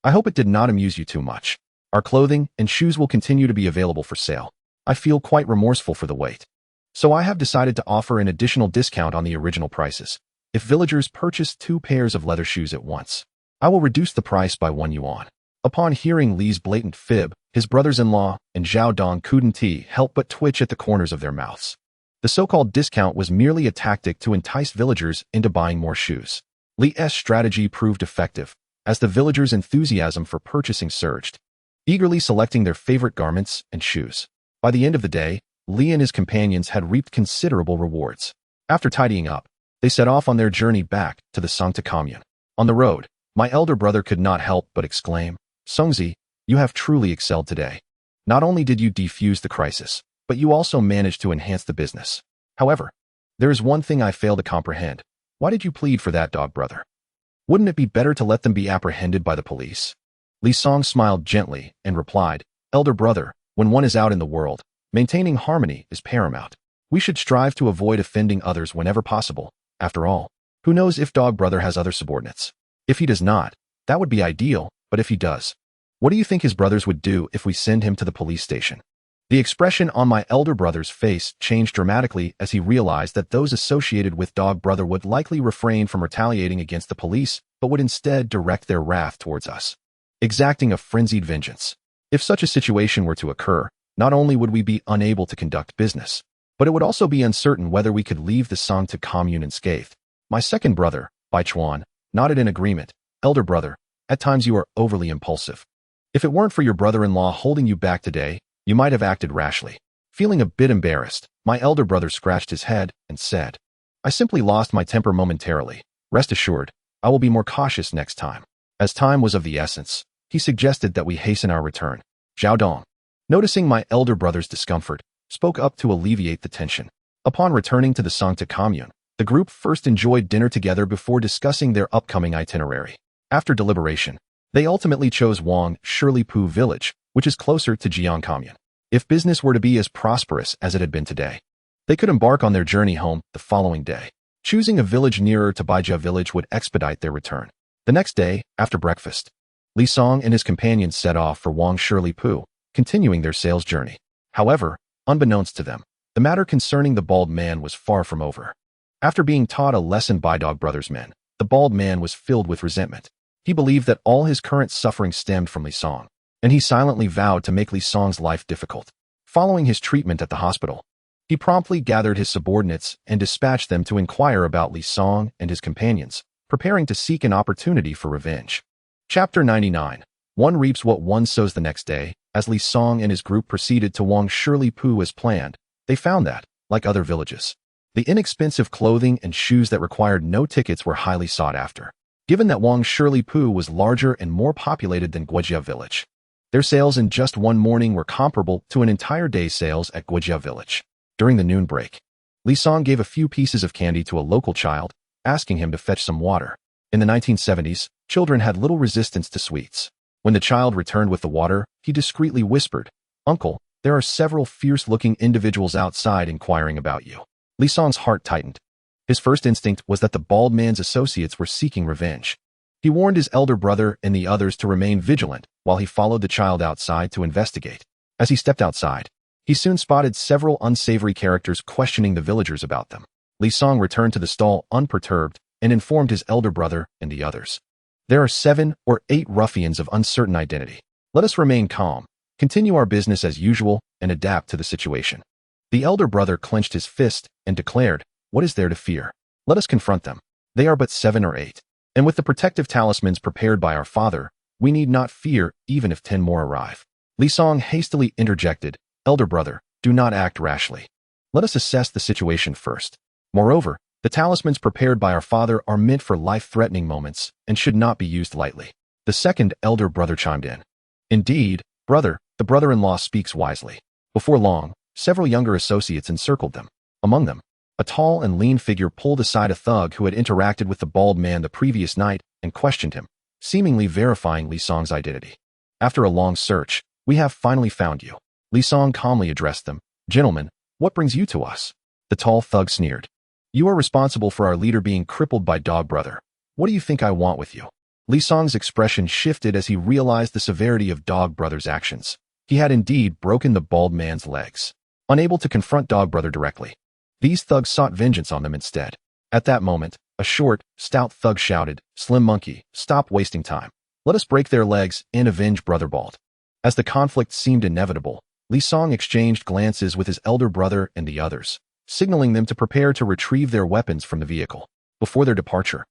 I hope it did not amuse you too much. Our clothing and shoes will continue to be available for sale. I feel quite remorseful for the wait. So I have decided to offer an additional discount on the original prices. If villagers purchase 2 pairs of leather shoes at once, I will reduce the price by 1 yuan. Upon hearing Li's blatant fib, his brothers-in-law and Zhao Dong couldn't help but twitch at the corners of their mouths. The so-called discount was merely a tactic to entice villagers into buying more shoes. Li's strategy proved effective, as the villagers' enthusiasm for purchasing surged, eagerly selecting their favorite garments and shoes. By the end of the day, Li and his companions had reaped considerable rewards. After tidying up, they set off on their journey back to the Sangta commune. On the road, my elder brother could not help but exclaim, "Songzi, you have truly excelled today. Not only did you defuse the crisis, but you also managed to enhance the business. However, there is one thing I fail to comprehend. Why did you plead for that dog brother? Wouldn't it be better to let them be apprehended by the police?" Li Song smiled gently and replied, "Elder brother, when one is out in the world, maintaining harmony is paramount. We should strive to avoid offending others whenever possible. After all, who knows if dog brother has other subordinates? If he does not, that would be ideal, but if he does, what do you think his brothers would do if we send him to the police station?" The expression on my elder brother's face changed dramatically as he realized that those associated with dog brother would likely refrain from retaliating against the police, but would instead direct their wrath towards us, exacting a frenzied vengeance. If such a situation were to occur, not only would we be unable to conduct business, but it would also be uncertain whether we could leave the Sangta commune unscathed. My second brother, Bai Chuan, nodded in agreement. "Elder brother, at times you are overly impulsive. If it weren't for your brother-in-law holding you back today, you might have acted rashly." Feeling a bit embarrassed, my elder brother scratched his head and said, "I simply lost my temper momentarily. Rest assured, I will be more cautious next time." As time was of the essence, he suggested that we hasten our return. Zhao Dong, noticing my elder brother's discomfort, spoke up to alleviate the tension. Upon returning to the Sangta commune, the group first enjoyed dinner together before discussing their upcoming itinerary. After deliberation, they ultimately chose Wang Shirlipu village, which is closer to Jiang commune. If business were to be as prosperous as it had been today, they could embark on their journey home the following day. Choosing a village nearer to Baijia village would expedite their return. The next day, after breakfast, Li Song and his companions set off for Wang Shirlipu, continuing their sales journey. However, unbeknownst to them, the matter concerning the bald man was far from over. After being taught a lesson by Dog Brothers' men, the bald man was filled with resentment. He believed that all his current suffering stemmed from Li Song, and he silently vowed to make Li Song's life difficult. Following his treatment at the hospital, he promptly gathered his subordinates and dispatched them to inquire about Li Song and his companions, preparing to seek an opportunity for revenge. Chapter 99. One reaps what one sows. The next day, as Li Song and his group proceeded to Wang Shirlipu as planned, they found that, like other villages, the inexpensive clothing and shoes that required no tickets were highly sought after. Given that Wang Shirlipu was larger and more populated than Guojia village, their sales in just one morning were comparable to an entire day's sales at Guojia village. During the noon break, Li Song gave a few pieces of candy to a local child, asking him to fetch some water. In the 1970s, children had little resistance to sweets. When the child returned with the water, he discreetly whispered, "Uncle, there are several fierce-looking individuals outside inquiring about you." Li Song's heart tightened. His first instinct was that the bald man's associates were seeking revenge. He warned his elder brother and the others to remain vigilant while he followed the child outside to investigate. As he stepped outside, he soon spotted several unsavory characters questioning the villagers about them. Li Song returned to the stall unperturbed and informed his elder brother and the others. "There are 7 or 8 ruffians of uncertain identity. Let us remain calm, continue our business as usual, and adapt to the situation." The elder brother clenched his fist and declared, "What is there to fear? Let us confront them. They are but 7 or 8. And with the protective talismans prepared by our father, we need not fear even if 10 more arrive." Li Song hastily interjected, "Elder brother, do not act rashly. Let us assess the situation first. Moreover, the talismans prepared by our father are meant for life-threatening moments and should not be used lightly." The second elder brother chimed in. "Indeed, brother, the brother-in-law speaks wisely." Before long, several younger associates encircled them. Among them, a tall and lean figure pulled aside a thug who had interacted with the bald man the previous night and questioned him, seemingly verifying Li Song's identity. "After a long search, we have finally found you." Li Song calmly addressed them. "Gentlemen, what brings you to us?" The tall thug sneered. "You are responsible for our leader being crippled by Dog Brother. What do you think I want with you?" Li Song's expression shifted as he realized the severity of Dog Brother's actions. He had indeed broken the bald man's legs. Unable to confront Dog Brother directly, these thugs sought vengeance on them instead. At that moment, a short, stout thug shouted, "Slim Monkey, stop wasting time. Let us break their legs and avenge Brother Bald." As the conflict seemed inevitable, Li Song exchanged glances with his elder brother and the others, signaling them to prepare to retrieve their weapons from the vehicle. Before their departure,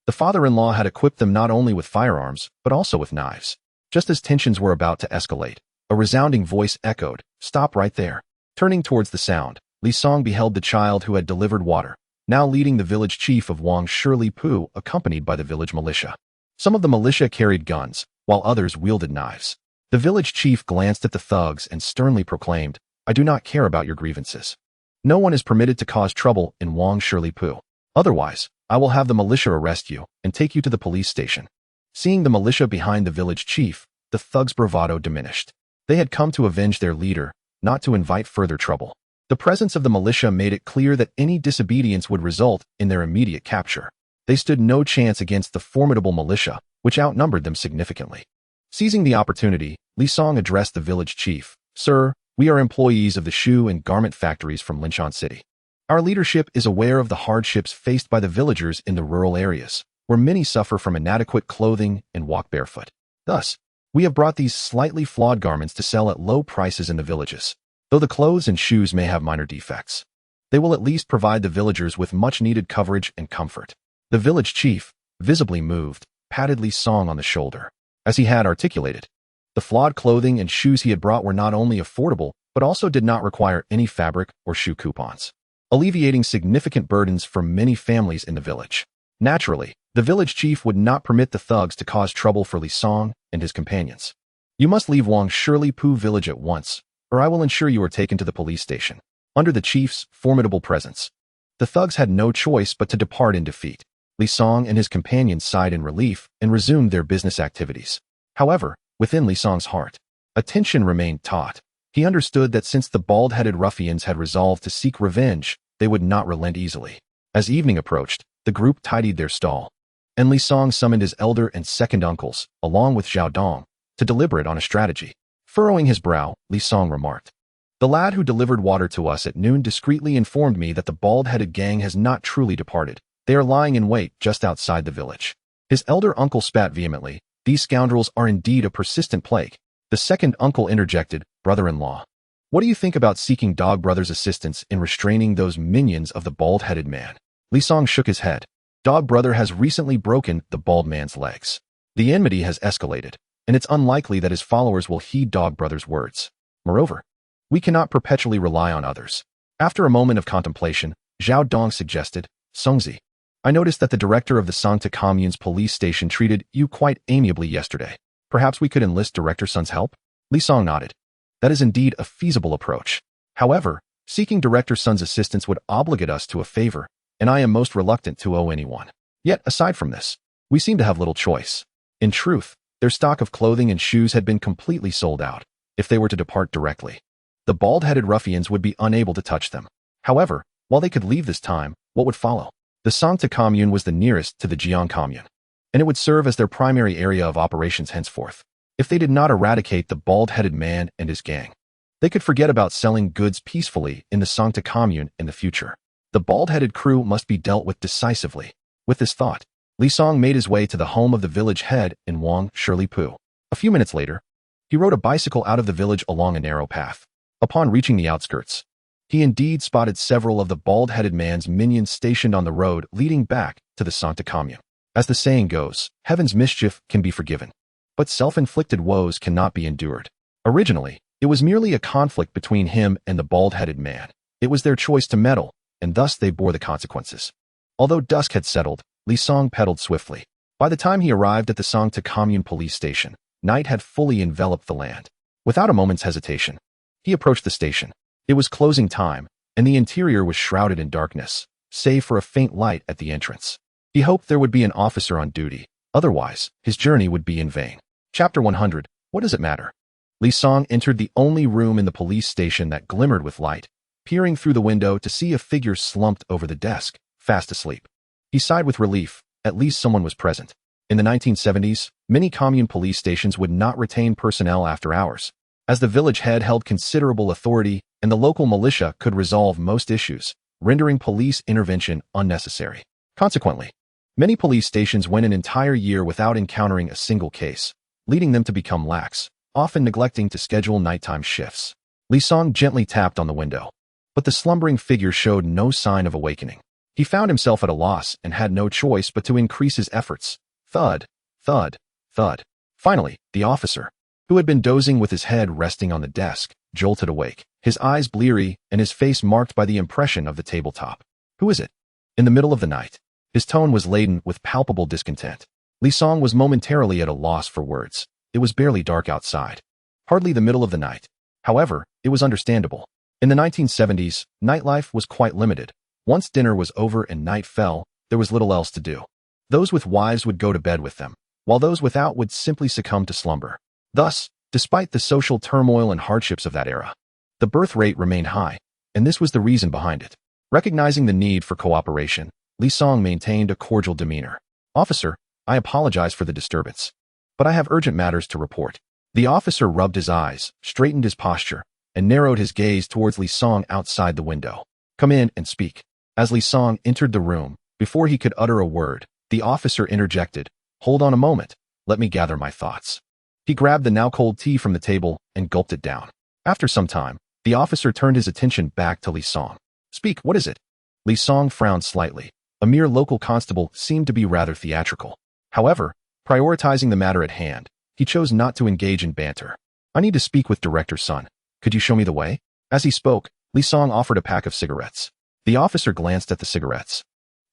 the father-in-law had equipped them not only with firearms, but also with knives. Just as tensions were about to escalate, a resounding voice echoed, "Stop right there." Turning towards the sound, Li Song beheld the child who had delivered water, now leading the village chief of Wang Shirli-Pu, accompanied by the village militia. Some of the militia carried guns, while others wielded knives. The village chief glanced at the thugs and sternly proclaimed, "I do not care about your grievances. No one is permitted to cause trouble in Wang Shirli-Pu. Otherwise, I will have the militia arrest you and take you to the police station." Seeing the militia behind the village chief, the thugs' bravado diminished. They had come to avenge their leader, not to invite further trouble. The presence of the militia made it clear that any disobedience would result in their immediate capture. They stood no chance against the formidable militia, which outnumbered them significantly. Seizing the opportunity, Li Song addressed the village chief, "Sir, we are employees of the shoe and garment factories from Linshan City. Our leadership is aware of the hardships faced by the villagers in the rural areas, where many suffer from inadequate clothing and walk barefoot. Thus, we have brought these slightly flawed garments to sell at low prices in the villages. Though the clothes and shoes may have minor defects, they will at least provide the villagers with much-needed coverage and comfort." The village chief, visibly moved, patted Li Song on the shoulder. As he had articulated, the flawed clothing and shoes he had brought were not only affordable, but also did not require any fabric or shoe coupons, alleviating significant burdens for many families in the village. Naturally, the village chief would not permit the thugs to cause trouble for Li Song and his companions. "You must leave Wang Shirli-Pu village at once, or I will ensure you are taken to the police station." Under the chief's formidable presence, the thugs had no choice but to depart in defeat. Li Song and his companions sighed in relief and resumed their business activities. However, within Li Song's heart, a tension remained taut. He understood that since the bald-headed ruffians had resolved to seek revenge, they would not relent easily. As evening approached, the group tidied their stall, and Li Song summoned his elder and second uncles, along with Zhao Dong, to deliberate on a strategy. Furrowing his brow, Li Song remarked, "The lad who delivered water to us at noon discreetly informed me that the bald-headed gang has not truly departed. They are lying in wait just outside the village." His elder uncle spat vehemently, "These scoundrels are indeed a persistent plague." The second uncle interjected, "Brother-in-law, what do you think about seeking Dog Brother's assistance in restraining those minions of the bald-headed man?" Li Song shook his head. Dog Brother has recently broken the bald man's legs. The enmity has escalated, and it's unlikely that his followers will heed Dog Brother's words. Moreover, we cannot perpetually rely on others. After a moment of contemplation, Zhao Dong suggested, "Songzi, I noticed that the director of the Sangta Commune's police station treated you quite amiably yesterday. Perhaps we could enlist Director Sun's help?" Li Song nodded. "That is indeed a feasible approach. However, seeking Director Sun's assistance would obligate us to a favor, and I am most reluctant to owe anyone. Yet, aside from this, we seem to have little choice." In truth, their stock of clothing and shoes had been completely sold out. If they were to depart directly, the bald-headed ruffians would be unable to touch them. However, while they could leave this time, what would follow? The Sangta Commune was the nearest to the Jiang Commune, and it would serve as their primary area of operations henceforth. If they did not eradicate the bald-headed man and his gang, they could forget about selling goods peacefully in the Sangta Commune in the future. The bald-headed crew must be dealt with decisively. With this thought, Li Song made his way to the home of the village head in Wang Shirli-Pu. A few minutes later, he rode a bicycle out of the village along a narrow path. Upon reaching the outskirts, he indeed spotted several of the bald-headed man's minions stationed on the road leading back to the Sangta Commune. As the saying goes, heaven's mischief can be forgiven, but self-inflicted woes cannot be endured. Originally, it was merely a conflict between him and the bald-headed man. It was their choice to meddle, and thus they bore the consequences. Although dusk had settled, Li Song pedaled swiftly. By the time he arrived at the Sangta Commune police station, night had fully enveloped the land. Without a moment's hesitation, he approached the station. It was closing time, and the interior was shrouded in darkness, save for a faint light at the entrance. He hoped there would be an officer on duty, otherwise, his journey would be in vain. Chapter 100, What Does It Matter? Li Song entered the only room in the police station that glimmered with light, peering through the window to see a figure slumped over the desk, fast asleep. He sighed with relief, at least someone was present. In the 1970s, many commune police stations would not retain personnel after hours, as the village head held considerable authority and the local militia could resolve most issues, rendering police intervention unnecessary. Consequently, many police stations went an entire year without encountering a single case, leading them to become lax, often neglecting to schedule nighttime shifts. Li Song gently tapped on the window, but the slumbering figure showed no sign of awakening. He found himself at a loss and had no choice but to increase his efforts. Thud, thud, thud. Finally, the officer, who had been dozing with his head resting on the desk, jolted awake, his eyes bleary and his face marked by the impression of the tabletop. Who is it? In the middle of the night. His tone was laden with palpable discontent. Li Song was momentarily at a loss for words. It was barely dark outside. Hardly the middle of the night. However, it was understandable. In the 1970s, nightlife was quite limited. Once dinner was over and night fell, there was little else to do. Those with wives would go to bed with them, while those without would simply succumb to slumber. Thus, despite the social turmoil and hardships of that era, the birth rate remained high, and this was the reason behind it. Recognizing the need for cooperation, Li Song maintained a cordial demeanor. Officer, I apologize for the disturbance, but I have urgent matters to report. The officer rubbed his eyes, straightened his posture, and narrowed his gaze towards Li Song outside the window. Come in and speak. As Li Song entered the room, before he could utter a word, the officer interjected, Hold on a moment, let me gather my thoughts. He grabbed the now cold tea from the table and gulped it down. After some time, the officer turned his attention back to Li Song. Speak, what is it? Li Song frowned slightly. A mere local constable seemed to be rather theatrical. However, prioritizing the matter at hand, he chose not to engage in banter. I need to speak with Director Sun. Could you show me the way? As he spoke, Li Song offered a pack of cigarettes. The officer glanced at the cigarettes,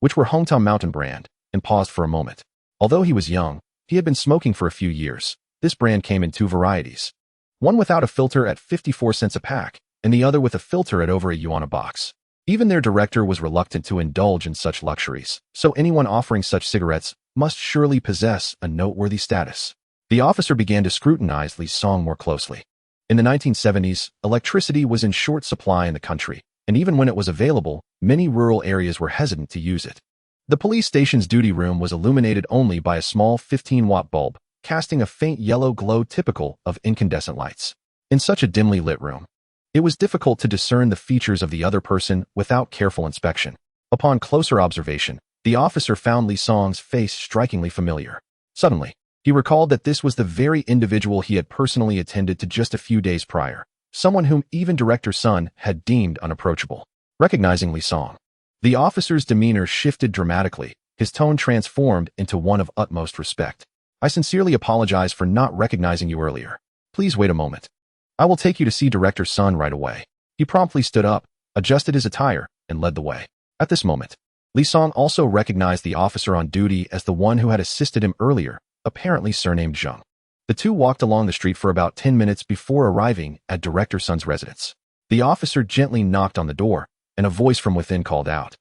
which were Hometown Mountain brand, and paused for a moment. Although he was young, he had been smoking for a few years. This brand came in two varieties. One without a filter at 54 cents a pack, and the other with a filter at over a yuan a box. Even their director was reluctant to indulge in such luxuries, so anyone offering such cigarettes must surely possess a noteworthy status. The officer began to scrutinize Li Song more closely. In the 1970s, electricity was in short supply in the country, and even when it was available, many rural areas were hesitant to use it. The police station's duty room was illuminated only by a small 15-watt bulb, casting a faint yellow glow typical of incandescent lights. In such a dimly lit room, it was difficult to discern the features of the other person without careful inspection. Upon closer observation, the officer found Li Song's face strikingly familiar. Suddenly, he recalled that this was the very individual he had personally attended to just a few days prior, someone whom even Director Sun had deemed unapproachable. Recognizing Li Song, the officer's demeanor shifted dramatically, his tone transformed into one of utmost respect. I sincerely apologize for not recognizing you earlier. Please wait a moment. I will take you to see Director Sun right away. He promptly stood up, adjusted his attire, and led the way. At this moment, Li Song also recognized the officer on duty as the one who had assisted him earlier, apparently surnamed Zheng. The two walked along the street for about 10 minutes before arriving at Director Sun's residence. The officer gently knocked on the door, and a voice from within called out.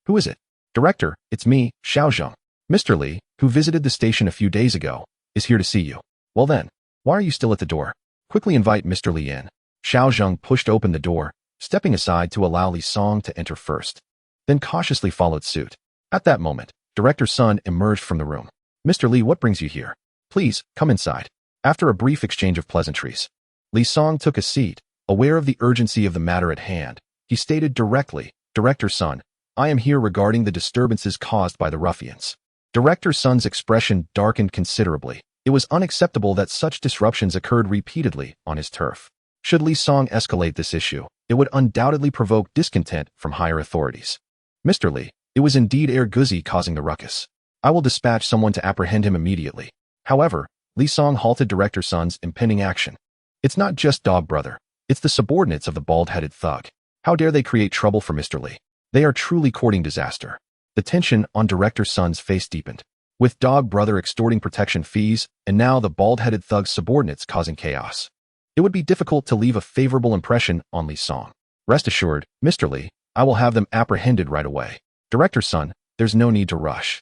Who is it? Director, it's me, Xiao Zheng. Mr. Li, who visited the station a few days ago, is here to see you. Well then, why are you still at the door? Quickly invite Mr. Li in. Xiao Zheng pushed open the door, stepping aside to allow Li Song to enter first, then cautiously followed suit. At that moment, Director Sun emerged from the room. Mr. Li, what brings you here? Please, come inside. After a brief exchange of pleasantries, Li Song took a seat. Aware of the urgency of the matter at hand, he stated directly, Director Sun, I am here regarding the disturbances caused by the ruffians. Director Sun's expression darkened considerably. It was unacceptable that such disruptions occurred repeatedly on his turf. Should Li Song escalate this issue, it would undoubtedly provoke discontent from higher authorities. Mr. Li, it was indeed Guzi causing the ruckus. I will dispatch someone to apprehend him immediately. However, Li Song halted Director Sun's impending action. It's not just Dog Brother. It's the subordinates of the bald-headed thug. How dare they create trouble for Mr. Li? They are truly courting disaster. The tension on Director Sun's face deepened. With Dog Brother extorting protection fees, and now the bald-headed thug's subordinates causing chaos, it would be difficult to leave a favorable impression on Li Song. Rest assured, Mr. Li, I will have them apprehended right away. Director Sun, there's no need to rush.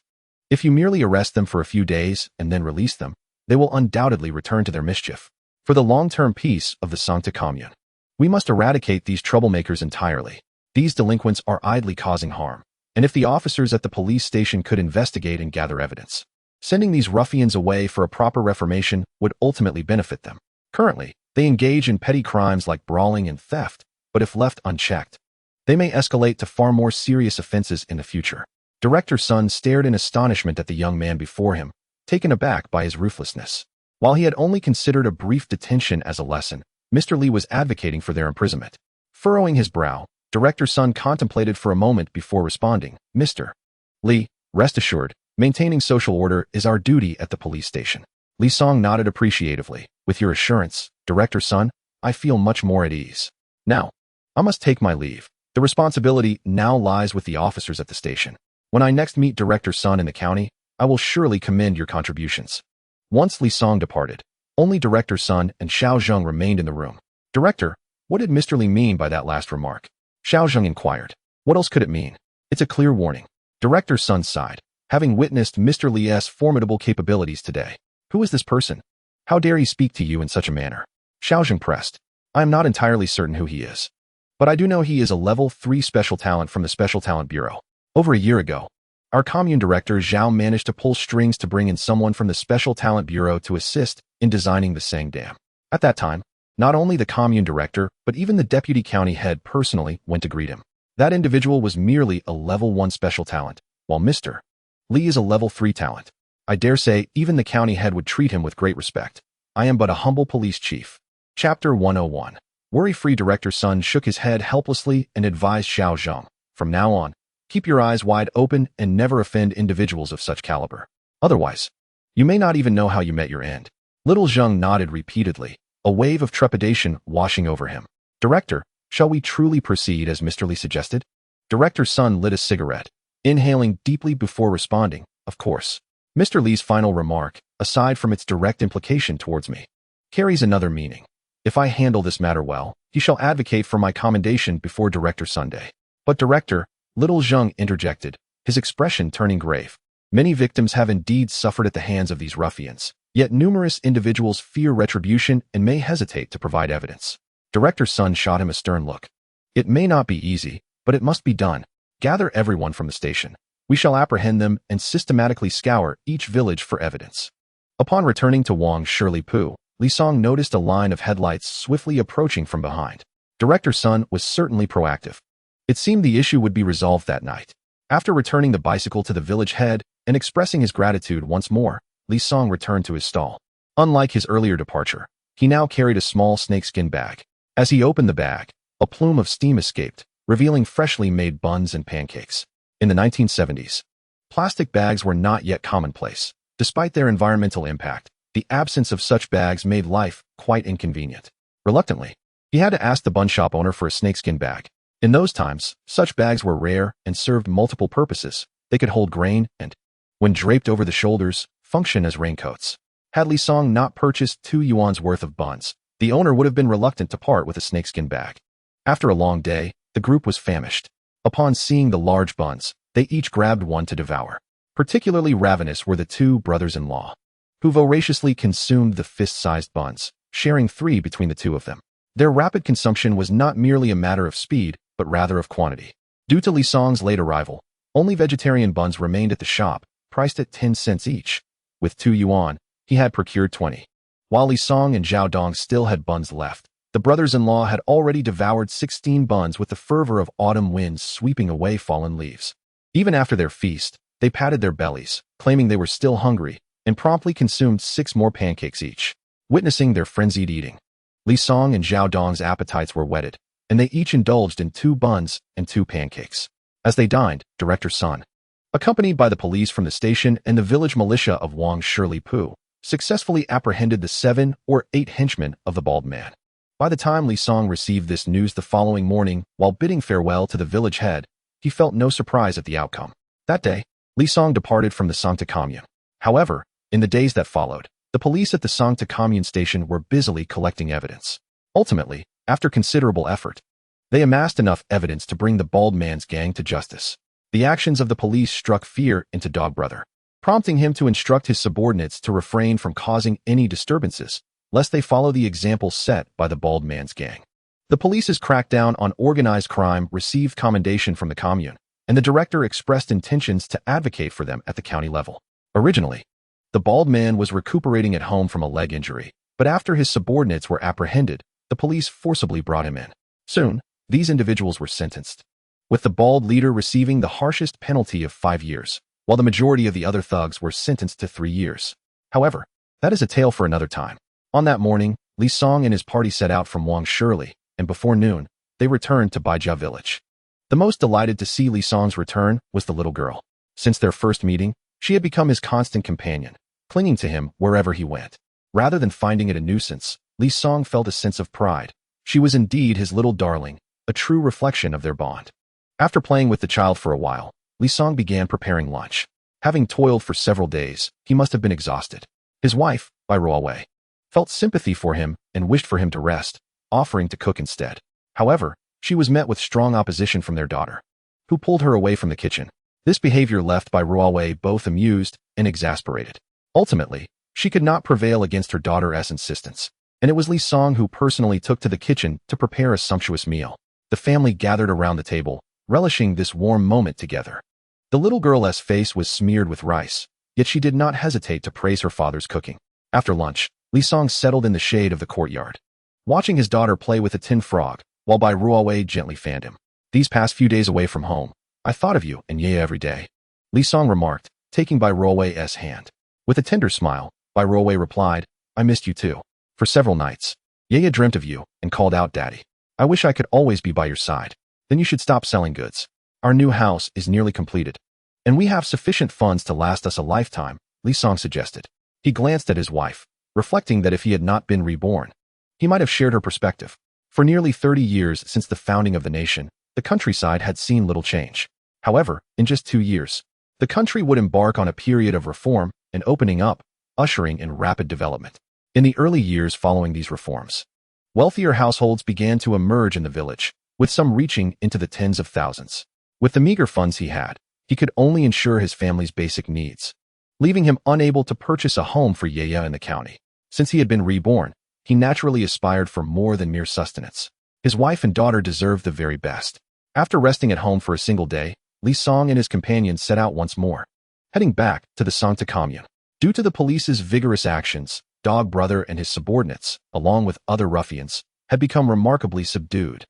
If you merely arrest them for a few days and then release them, they will undoubtedly return to their mischief. For the long-term peace of the Sangta Commune, we must eradicate these troublemakers entirely. These delinquents are idly causing harm, and if the officers at the police station could investigate and gather evidence, Sending these ruffians away for a proper reformation would ultimately benefit them. Currently, they engage in petty crimes like brawling and theft, but if left unchecked, they may escalate to far more serious offenses in the future. Director Sun stared in astonishment at the young man before him, taken aback by his ruthlessness. While he had only considered a brief detention as a lesson, Mr. Lee was advocating for their imprisonment. Furrowing his brow, Director Sun contemplated for a moment before responding, "Mr. Lee, rest assured, maintaining social order is our duty at the police station." Lee Song nodded appreciatively. "With your assurance, Director Sun, I feel much more at ease. Now, I must take my leave. The responsibility now lies with the officers at the station. When I next meet Director Sun in the county, I will surely commend your contributions." Once Lee Song departed, only Director Sun and Xiao Zheng remained in the room. "Director, what did Mr. Lee mean by that last remark?" Xiao Zheng inquired. "What else could it mean? It's a clear warning." Director Sun sighed, having witnessed Mr. Lee's formidable capabilities today. "Who is this person? How dare he speak to you in such a manner?" Xiao Zheng pressed. "I am not entirely certain who he is, but I do know he is a level 3 special talent from the Special Talent Bureau. Over a year ago, our commune director Zhao managed to pull strings to bring in someone from the Special Talent Bureau to assist in designing the Sang Dam. At that time, not only the commune director, but even the deputy county head personally went to greet him. That individual was merely a level 1 special talent, while Mr. Lee is a level 3 talent. I dare say even the county head would treat him with great respect. I am but a humble police chief." Chapter 101. Worry-free Director Sun shook his head helplessly and advised Xiao Zheng, "From now on, keep your eyes wide open and never offend individuals of such caliber. Otherwise, you may not even know how you met your end." Little Zheng nodded repeatedly, a wave of trepidation washing over him. "Director, shall we truly proceed as Mr. Lee suggested?" Director Sun lit a cigarette, inhaling deeply before responding, "Of course." Mr. Lee's final remark, aside from its direct implication towards me, carries another meaning. If I handle this matter well, he shall advocate for my commendation before Director Sunday. "But Director," Little Zheng interjected, his expression turning grave, "many victims have indeed suffered at the hands of these ruffians, yet numerous individuals fear retribution and may hesitate to provide evidence." Director Sun shot him a stern look. "It may not be easy, but it must be done. Gather everyone from the station. We shall apprehend them and systematically scour each village for evidence." Upon returning to Wang Shirley-Pu, Lee Song noticed a line of headlights swiftly approaching from behind. Director Sun was certainly proactive. It seemed the issue would be resolved that night. After returning the bicycle to the village head and expressing his gratitude once more, Lee Song returned to his stall. Unlike his earlier departure, he now carried a small snakeskin bag. As he opened the bag, a plume of steam escaped, revealing freshly made buns and pancakes. In the 1970s, plastic bags were not yet commonplace. Despite their environmental impact, the absence of such bags made life quite inconvenient. Reluctantly, he had to ask the bun shop owner for a snakeskin bag. In those times, such bags were rare and served multiple purposes. They could hold grain and, when draped over the shoulders, function as raincoats. Had Lee Song not purchased 2 yuan's worth of buns, the owner would have been reluctant to part with a snakeskin bag. After a long day, the group was famished. Upon seeing the large buns, they each grabbed one to devour. Particularly ravenous were the 2 brothers-in-law, who voraciously consumed the fist-sized buns, sharing 3 between the 2 of them. Their rapid consumption was not merely a matter of speed, but rather of quantity. Due to Lee Song's late arrival, only vegetarian buns remained at the shop, priced at 10 cents each. With 2 yuan, he had procured 20. While Lee Song and Zhao Dong still had buns left, the brothers-in-law had already devoured 16 buns with the fervor of autumn winds sweeping away fallen leaves. Even after their feast, they patted their bellies, claiming they were still hungry, and promptly consumed 6 more pancakes each. Witnessing their frenzied eating, Lee Song and Zhao Dong's appetites were whetted, and they each indulged in 2 buns and 2 pancakes. As they dined, Director Sun, accompanied by the police from the station and the village militia of Wang Shirley-Pu, successfully apprehended the 7 or 8 henchmen of the bald man. By the time Lee Song received this news the following morning, while bidding farewell to the village head, he felt no surprise at the outcome. That day, Lee Song departed from the Sangta Commune. However, in the days that followed, the police at the Sangta Commune station were busily collecting evidence. Ultimately, after considerable effort, they amassed enough evidence to bring the bald man's gang to justice. The actions of the police struck fear into Dog Brother, prompting him to instruct his subordinates to refrain from causing any disturbances, lest they follow the example set by the bald man's gang. The police's crackdown on organized crime received commendation from the commune, and the director expressed intentions to advocate for them at the county level. Originally, The bald man was recuperating at home from a leg injury, but after his subordinates were apprehended, the police forcibly brought him in. Soon, these individuals were sentenced, with the bald leader receiving the harshest penalty of 5 years, while the majority of the other thugs were sentenced to 3 years. However, that is a tale for another time. On that morning, Li Song and his party set out from Wang Shirley, and before noon, they returned to Bai Ruowei village. The most delighted to see Li Song's return was the little girl. Since their first meeting, she had become his constant companion, clinging to him wherever he went. Rather than finding it a nuisance, Li Song felt a sense of pride. She was indeed his little darling, a true reflection of their bond. After playing with the child for a while, Li Song began preparing lunch. Having toiled for several days, he must have been exhausted. His wife, Bai Ruowei, felt sympathy for him and wished for him to rest, offering to cook instead. However, she was met with strong opposition from their daughter, who pulled her away from the kitchen. This behavior left Bai Ruowei both amused and exasperated. Ultimately, she could not prevail against her daughter's insistence, and it was Li Song who personally took to the kitchen to prepare a sumptuous meal. The family gathered around the table, relishing this warm moment together. The little girl's face was smeared with rice, yet she did not hesitate to praise her father's cooking. After lunch, Li Song settled in the shade of the courtyard, watching his daughter play with a tin frog, while Bai Ruowei gently fanned him. These past few days away from home, I thought of you and Ye every day, Li Song remarked, taking Bai Ruowei's hand. With a tender smile, Bai Ruowei replied, I missed you too. For several nights, Ye dreamt of you and called out Daddy. I wish I could always be by your side. Then you should stop selling goods. Our new house is nearly completed, and we have sufficient funds to last us a lifetime, Li Song suggested. He glanced at his wife, reflecting that if he had not been reborn, he might have shared her perspective. For nearly 30 years since the founding of the nation, the countryside had seen little change. However, in just 2 years, the country would embark on a period of reform and opening up, ushering in rapid development. In the early years following these reforms, wealthier households began to emerge in the village, with some reaching into the tens of thousands. With the meager funds he had, he could only ensure his family's basic needs, leaving him unable to purchase a home for Ye in the county. Since he had been reborn, he naturally aspired for more than mere sustenance. His wife and daughter deserved the very best. After resting at home for a single day, Li Song and his companions set out once more, heading back to the Sangta commune. Due to the police's vigorous actions, Dog Brother and his subordinates, along with other ruffians, had become remarkably subdued,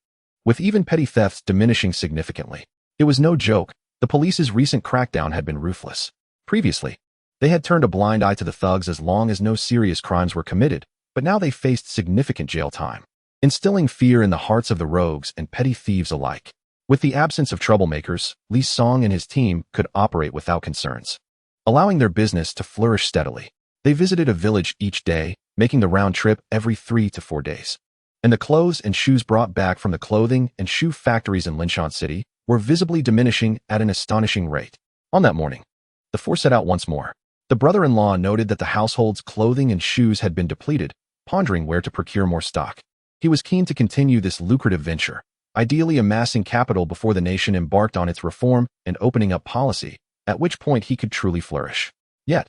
with even petty thefts diminishing significantly. It was no joke, the police's recent crackdown had been ruthless. Previously, they had turned a blind eye to the thugs as long as no serious crimes were committed, but now they faced significant jail time, instilling fear in the hearts of the rogues and petty thieves alike. With the absence of troublemakers, Li Song and his team could operate without concerns, allowing their business to flourish steadily. They visited a village each day, making the round trip every 3 to 4 days. And the clothes and shoes brought back from the clothing and shoe factories in Linshan City were visibly diminishing at an astonishing rate. On that morning, the four set out once more. The brother-in-law noted that the household's clothing and shoes had been depleted, pondering where to procure more stock. He was keen to continue this lucrative venture, ideally amassing capital before the nation embarked on its reform and opening up policy, at which point he could truly flourish. Yet,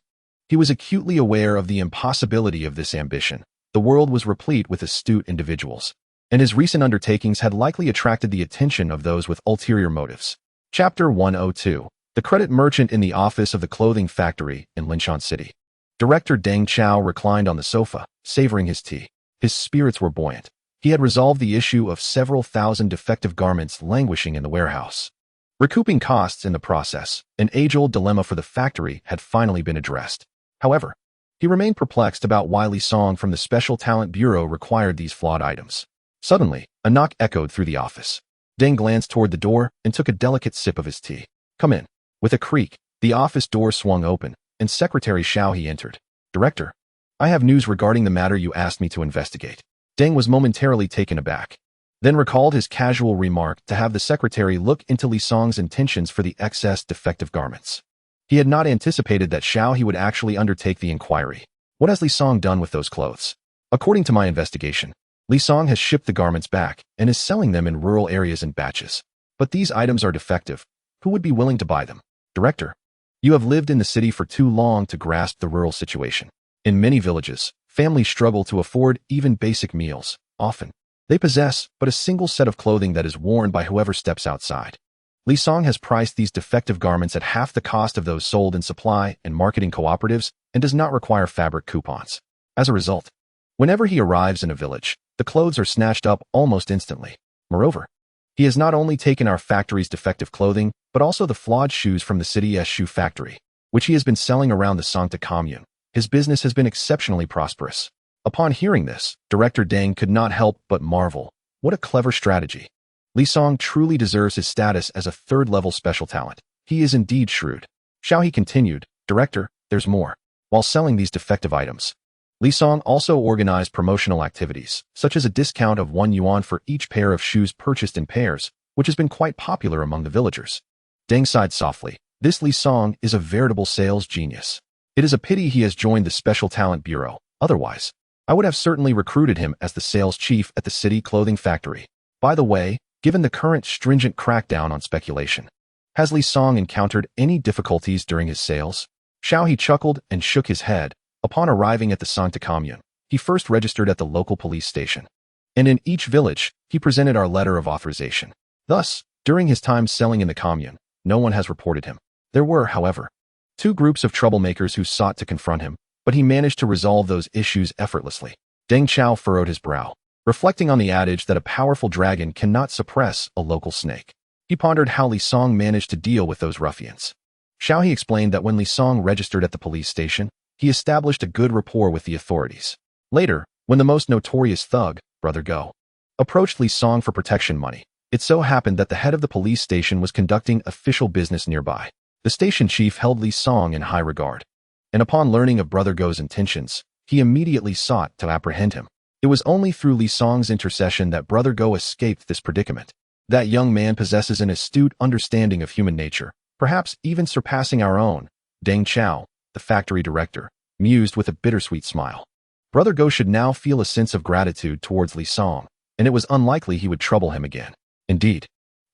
he was acutely aware of the impossibility of this ambition. The world was replete with astute individuals, and his recent undertakings had likely attracted the attention of those with ulterior motives. Chapter 102. The credit merchant in the office of the clothing factory in Linshan City. Director Deng Chao reclined on the sofa, savoring his tea. His spirits were buoyant. He had resolved the issue of several thousand defective garments languishing in the warehouse, recouping costs in the process. An age-old dilemma for the factory had finally been addressed. However, he remained perplexed about why Li Song from the Special Talent Bureau required these flawed items. Suddenly, a knock echoed through the office. Deng glanced toward the door and took a delicate sip of his tea. Come in. With a creak, the office door swung open, and Secretary Xiao He entered. Director, I have news regarding the matter you asked me to investigate. Deng was momentarily taken aback, then recalled his casual remark to have the secretary look into Li Song's intentions for the excess defective garments. He had not anticipated that Xiao He would actually undertake the inquiry. What has Li Song done with those clothes? According to my investigation, Li Song has shipped the garments back and is selling them in rural areas in batches. But these items are defective. Who would be willing to buy them? Director, you have lived in the city for too long to grasp the rural situation. In many villages, families struggle to afford even basic meals. Often, they possess but a single set of clothing that is worn by whoever steps outside. Li Song has priced these defective garments at half the cost of those sold in supply and marketing cooperatives and does not require fabric coupons. As a result, whenever he arrives in a village, the clothes are snatched up almost instantly. Moreover, he has not only taken our factory's defective clothing, but also the flawed shoes from the city's shoe factory, which he has been selling around the Sancta Commune. His business has been exceptionally prosperous. Upon hearing this, Director Deng could not help but marvel. What a clever strategy. Li Song truly deserves his status as a third-level special talent. He is indeed shrewd. Xiao He continued, Director, there's more. While selling these defective items, Li Song also organized promotional activities, such as a discount of 1 yuan for each pair of shoes purchased in pairs, which has been quite popular among the villagers. Deng sighed softly. This Li Song is a veritable sales genius. It is a pity he has joined the Special Talent Bureau. Otherwise, I would have certainly recruited him as the sales chief at the city clothing factory. By the way, given the current stringent crackdown on speculation, has Li Song encountered any difficulties during his sales? Xiao He chuckled and shook his head. Upon arriving at the Sancta Commune, he first registered at the local police station. And in each village, he presented our letter of authorization. Thus, during his time selling in the commune, no one has reported him. There were, however, 2 groups of troublemakers who sought to confront him, but he managed to resolve those issues effortlessly. Deng Chao furrowed his brow, reflecting on the adage that a powerful dragon cannot suppress a local snake. He pondered how Li Song managed to deal with those ruffians. Xiao He explained that when Li Song registered at the police station, he established a good rapport with the authorities. Later, when the most notorious thug, Brother Go, approached Li Song for protection money, it so happened that the head of the police station was conducting official business nearby. The station chief held Li Song in high regard, and upon learning of Brother Go's intentions, he immediately sought to apprehend him. It was only through Li Song's intercession that Brother Go escaped this predicament. That young man possesses an astute understanding of human nature, perhaps even surpassing our own. Deng Chao, the factory director, mused with a bittersweet smile. Brother Go should now feel a sense of gratitude towards Li Song, and it was unlikely he would trouble him again. Indeed,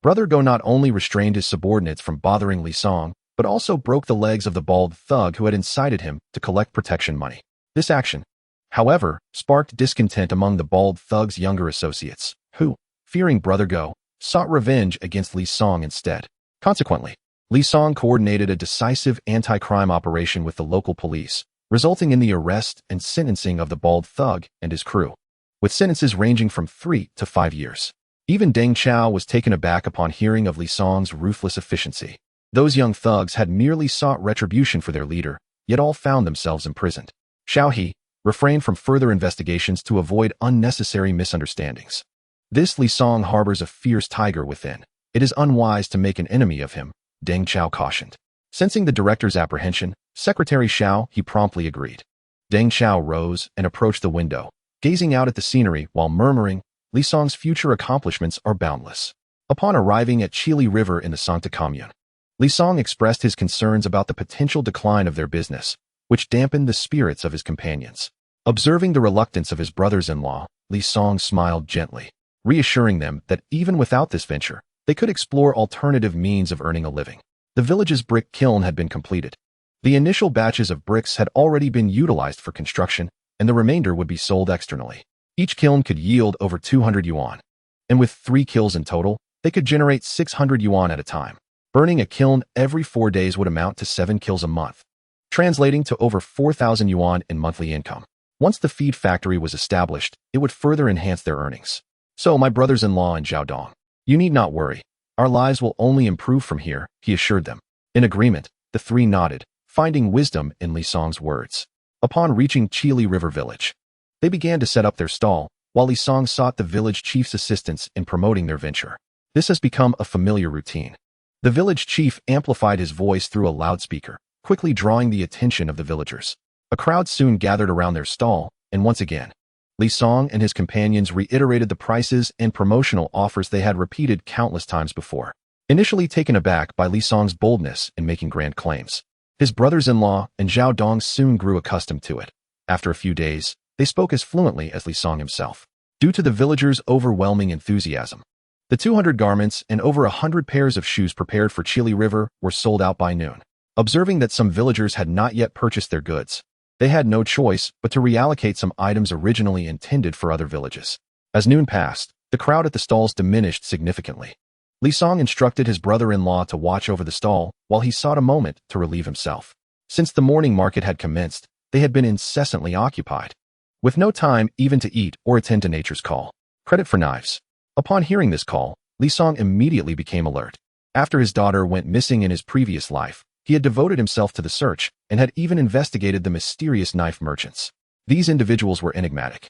Brother Go not only restrained his subordinates from bothering Li Song, but also broke the legs of the bald thug who had incited him to collect protection money. This action, however, sparked discontent among the bald thug's younger associates, who, fearing Brother Go, sought revenge against Li Song instead. Consequently, Li Song coordinated a decisive anti-crime operation with the local police, resulting in the arrest and sentencing of the bald thug and his crew, with sentences ranging from 3 to 5 years. Even Deng Chao was taken aback upon hearing of Li Song's ruthless efficiency. Those young thugs had merely sought retribution for their leader, yet all found themselves imprisoned. Xiao He refrained from further investigations to avoid unnecessary misunderstandings. This Li Song harbors a fierce tiger within. It is unwise to make an enemy of him, Deng Chao cautioned. Sensing the director's apprehension, Secretary Xiao He promptly agreed. Deng Chao rose and approached the window, gazing out at the scenery while murmuring, Li Song's future accomplishments are boundless. Upon arriving at Chili River in the Sancta Commune, Li Song expressed his concerns about the potential decline of their business, which dampened the spirits of his companions. Observing the reluctance of his brothers-in-law, Li Song smiled gently, reassuring them that even without this venture, they could explore alternative means of earning a living. The village's brick kiln had been completed. The initial batches of bricks had already been utilized for construction, and the remainder would be sold externally. Each kiln could yield over 200 yuan, and with 3 kilns in total, they could generate 600 yuan at a time. Burning a kiln every 4 days would amount to 7 kilns a month, translating to over 4,000 yuan in monthly income. Once the feed factory was established, it would further enhance their earnings. So, my brothers-in-law in Jiaodong, you need not worry. Our lives will only improve from here, he assured them. In agreement, the 3 nodded, finding wisdom in Li Song's words. Upon reaching Chili River Village, they began to set up their stall, while Li Song sought the village chief's assistance in promoting their venture. This has become a familiar routine. The village chief amplified his voice through a loudspeaker, quickly drawing the attention of the villagers. A crowd soon gathered around their stall, and once again, Li Song and his companions reiterated the prices and promotional offers they had repeated countless times before. Initially taken aback by Li Song's boldness in making grand claims, his brothers-in-law and Zhao Dong soon grew accustomed to it. After a few days, they spoke as fluently as Li Song himself. Due to the villagers' overwhelming enthusiasm, the 200 garments and over 100 pairs of shoes prepared for Chili River were sold out by noon. Observing that some villagers had not yet purchased their goods, they had no choice but to reallocate some items originally intended for other villages. As noon passed, the crowd at the stalls diminished significantly. Li Song instructed his brother-in-law to watch over the stall while he sought a moment to relieve himself. Since the morning market had commenced, they had been incessantly occupied, with no time even to eat or attend to nature's call. Credit for knives. Upon hearing this call, Li Song immediately became alert. After his daughter went missing in his previous life, he had devoted himself to the search and had even investigated the mysterious knife merchants. These individuals were enigmatic.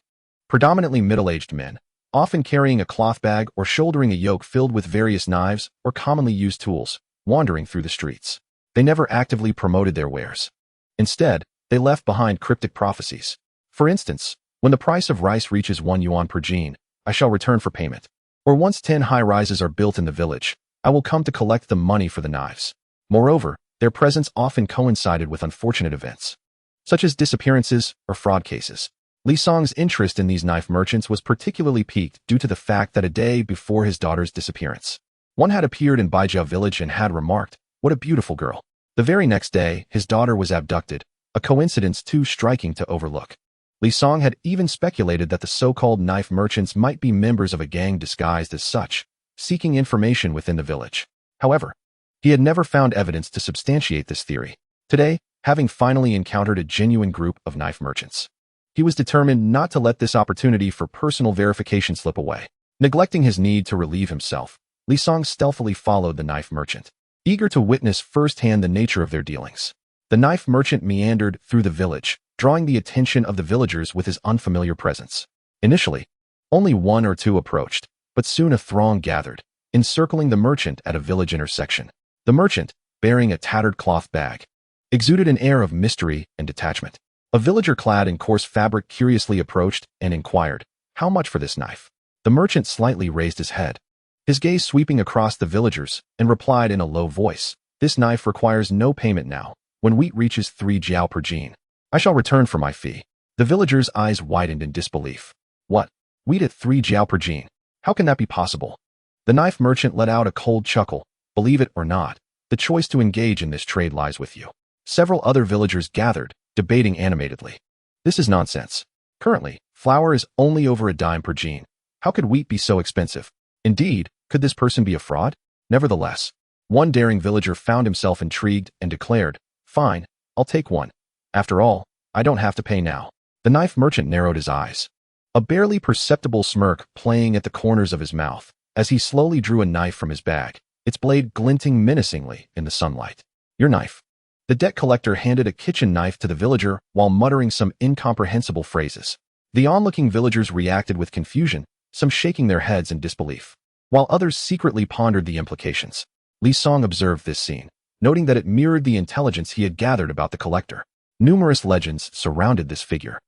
Predominantly middle-aged men, often carrying a cloth bag or shouldering a yoke filled with various knives or commonly used tools, wandering through the streets. They never actively promoted their wares. Instead, they left behind cryptic prophecies. For instance, when the price of rice reaches 1 yuan per jin, I shall return for payment. Or once 10 high-rises are built in the village, I will come to collect the money for the knives. Moreover, their presence often coincided with unfortunate events, such as disappearances or fraud cases. Li Song's interest in these knife merchants was particularly piqued due to the fact that a day before his daughter's disappearance, one had appeared in Bai Ruowei village and had remarked, "What a beautiful girl." The very next day, his daughter was abducted, a coincidence too striking to overlook. Li Song had even speculated that the so-called knife merchants might be members of a gang disguised as such, seeking information within the village. However, he had never found evidence to substantiate this theory. Today, having finally encountered a genuine group of knife merchants, he was determined not to let this opportunity for personal verification slip away. Neglecting his need to relieve himself, Li Song stealthily followed the knife merchant, eager to witness firsthand the nature of their dealings. The knife merchant meandered through the village, drawing the attention of the villagers with his unfamiliar presence. Initially, only 1 or 2 approached, but soon a throng gathered, encircling the merchant at a village intersection. The merchant, bearing a tattered cloth bag, exuded an air of mystery and detachment. A villager clad in coarse fabric curiously approached and inquired, "How much for this knife?" The merchant slightly raised his head, his gaze sweeping across the villagers, and replied in a low voice, "This knife requires no payment now. When wheat reaches 3 jiao per jin, I shall return for my fee." The villagers' eyes widened in disbelief. "What? Wheat at 3 jiao per jin? How can that be possible?" The knife merchant let out a cold chuckle. "Believe it or not, the choice to engage in this trade lies with you." Several other villagers gathered, debating animatedly. "This is nonsense. Currently, flour is only over a dime per jin. How could wheat be so expensive? Indeed, could this person be a fraud?" Nevertheless, one daring villager found himself intrigued and declared, "Fine, I'll take one. After all, I don't have to pay now." The knife merchant narrowed his eyes, a barely perceptible smirk playing at the corners of his mouth, as he slowly drew a knife from his bag, its blade glinting menacingly in the sunlight. "Your knife." The debt collector handed a kitchen knife to the villager while muttering some incomprehensible phrases. The onlooking villagers reacted with confusion, some shaking their heads in disbelief, while others secretly pondered the implications. Li Song observed this scene, noting that it mirrored the intelligence he had gathered about the collector. Numerous legends surrounded this figure,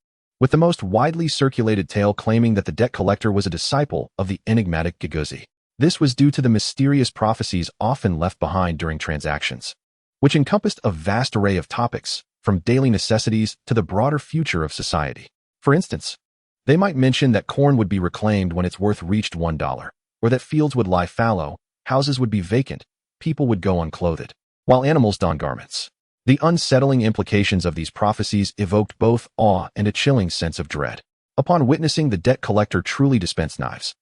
with the most widely circulated tale claiming that the debt collector was a disciple of the enigmatic Giguzi. This was due to the mysterious prophecies often left behind during transactions, which encompassed a vast array of topics, from daily necessities to the broader future of society. For instance, they might mention that corn would be reclaimed when its worth reached $1, or that fields would lie fallow, houses would be vacant, people would go unclothed, while animals don garments. The unsettling implications of these prophecies evoked both awe and a chilling sense of dread. Upon witnessing the debt collector truly dispense knives,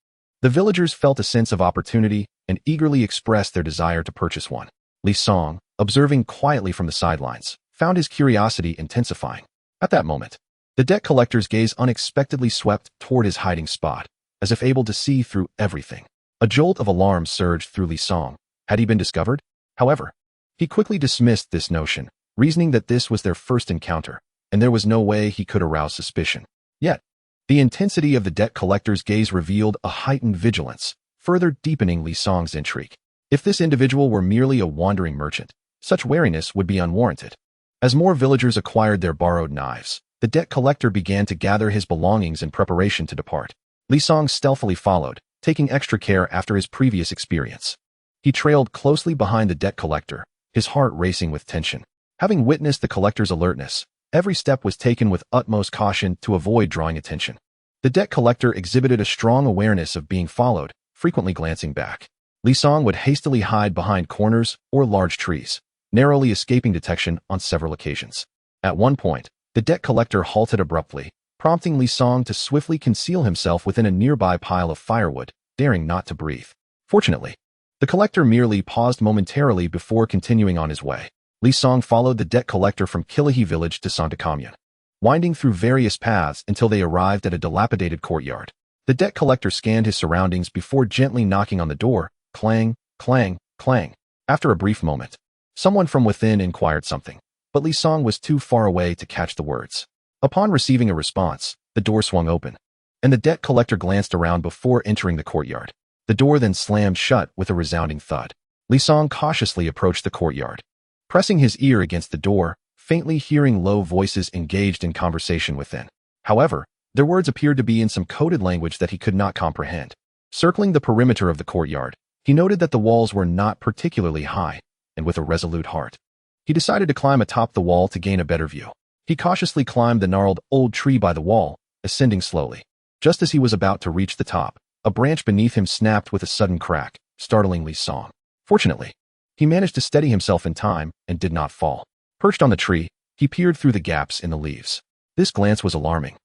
the villagers felt a sense of opportunity and eagerly expressed their desire to purchase one. Li Song, observing quietly from the sidelines, found his curiosity intensifying. At that moment, the debt collector's gaze unexpectedly swept toward his hiding spot, as if able to see through everything. A jolt of alarm surged through Li Song. Had he been discovered? However, he quickly dismissed this notion, reasoning that this was their first encounter, and there was no way he could arouse suspicion. Yet, the intensity of the debt collector's gaze revealed a heightened vigilance, further deepening Li Song's intrigue. If this individual were merely a wandering merchant, such wariness would be unwarranted. As more villagers acquired their borrowed knives, the debt collector began to gather his belongings in preparation to depart. Li Song stealthily followed, taking extra care after his previous experience. He trailed closely behind the debt collector, his heart racing with tension. Having witnessed the collector's alertness, every step was taken with utmost caution to avoid drawing attention. The debt collector exhibited a strong awareness of being followed, frequently glancing back. Li Song would hastily hide behind corners or large trees, narrowly escaping detection on several occasions. At one point, the debt collector halted abruptly, prompting Li Song to swiftly conceal himself within a nearby pile of firewood, daring not to breathe. Fortunately, The collector merely paused momentarily before continuing on his way. Li Song followed the debt collector from Kilahi village to Santa Commune, winding through various paths until they arrived at a dilapidated courtyard. The debt collector scanned his surroundings before gently knocking on the door. Clang, clang, clang. After a brief moment, someone from within inquired something, but Li Song was too far away to catch the words. Upon receiving a response, the door swung open, and the debt collector glanced around before entering the courtyard. The door then slammed shut with a resounding thud. Li Song cautiously approached the courtyard, pressing his ear against the door, faintly hearing low voices engaged in conversation within. However, their words appeared to be in some coded language that he could not comprehend. Circling the perimeter of the courtyard, he noted that the walls were not particularly high, and with a resolute heart, he decided to climb atop the wall to gain a better view. He cautiously climbed the gnarled old tree by the wall, ascending slowly. Just as he was about to reach the top, a branch beneath him snapped with a sudden crack, startling Li Song. Fortunately, he managed to steady himself in time and did not fall. Perched on the tree, he peered through the gaps in the leaves. This glance was alarming.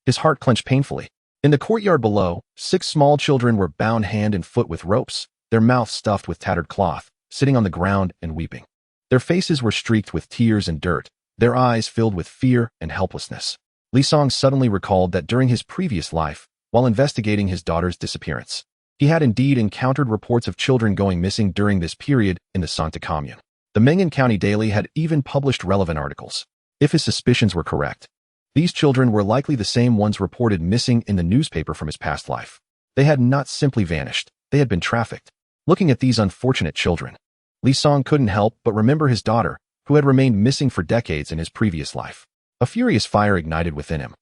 His heart clenched painfully. In the courtyard below, 6 small children were bound hand and foot with ropes, their mouths stuffed with tattered cloth, sitting on the ground and weeping. Their faces were streaked with tears and dirt, their eyes filled with fear and helplessness. Li Song suddenly recalled that during his previous life, while investigating his daughter's disappearance, he had indeed encountered reports of children going missing during this period in the Santa Commune. The Mengan County Daily had even published relevant articles. If his suspicions were correct, these children were likely the same ones reported missing in the newspaper from his past life. They had not simply vanished, they had been trafficked. Looking at these unfortunate children, Li Song couldn't help but remember his daughter, who had remained missing for decades in his previous life. A furious fire ignited within him.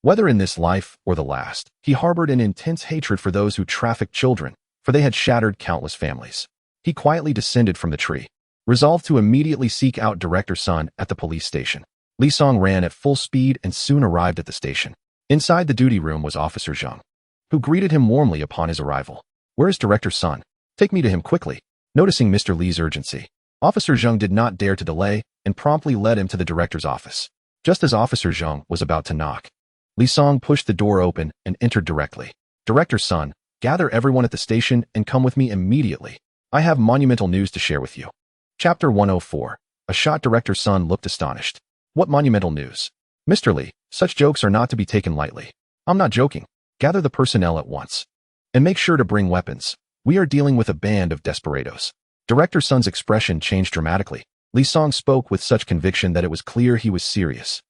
Whether in this life or the last, he harbored an intense hatred for those who trafficked children, for they had shattered countless families. He quietly descended from the tree, resolved to immediately seek out Director Sun at the police station. Li Song ran at full speed and soon arrived at the station. Inside the duty room was Officer Zhang, who greeted him warmly upon his arrival. "Where is Director Sun? Take me to him quickly." Noticing Mr. Li's urgency, Officer Zhang did not dare to delay and promptly led him to the director's office. Just as Officer Zhang was about to knock, Li Song pushed the door open and entered directly. "Director Sun, gather everyone at the station and come with me immediately. I have monumental news to share with you." Chapter 104. A shot. Director Sun looked astonished. "What monumental news?" "Mr. Li, such jokes are not to be taken lightly." "I'm not joking. Gather the personnel at once. And make sure to bring weapons. We are dealing with a band of desperados." Director Sun's expression changed dramatically. Li Song spoke with such conviction that it was clear he was serious.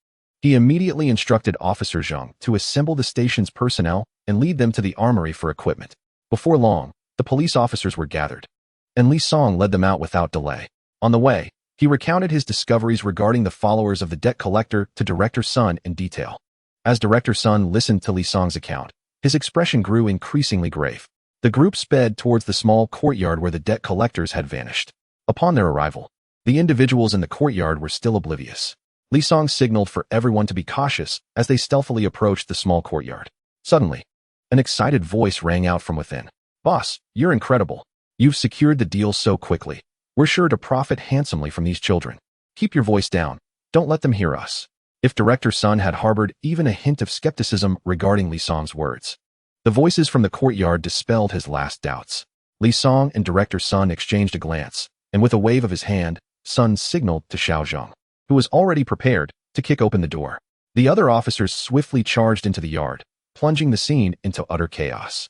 He immediately instructed Officer Zhang to assemble the station's personnel and lead them to the armory for equipment. Before long, the police officers were gathered, and Li Song led them out without delay. On the way, he recounted his discoveries regarding the followers of the debt collector to Director Sun in detail. As Director Sun listened to Li Song's account, his expression grew increasingly grave. The group sped towards the small courtyard where the debt collectors had vanished. Upon their arrival, the individuals in the courtyard were still oblivious. Li Song signaled for everyone to be cautious as they stealthily approached the small courtyard. Suddenly, an excited voice rang out from within. "Boss, you're incredible. You've secured the deal so quickly. We're sure to profit handsomely from these children. Keep your voice down. Don't let them hear us." If Director Sun had harbored even a hint of skepticism regarding Li Song's words, the voices from the courtyard dispelled his last doubts. Li Song and Director Sun exchanged a glance, and with a wave of his hand, Sun signaled to Xiao Zhang, who was already prepared, to kick open the door. The other officers swiftly charged into the yard, plunging the scene into utter chaos.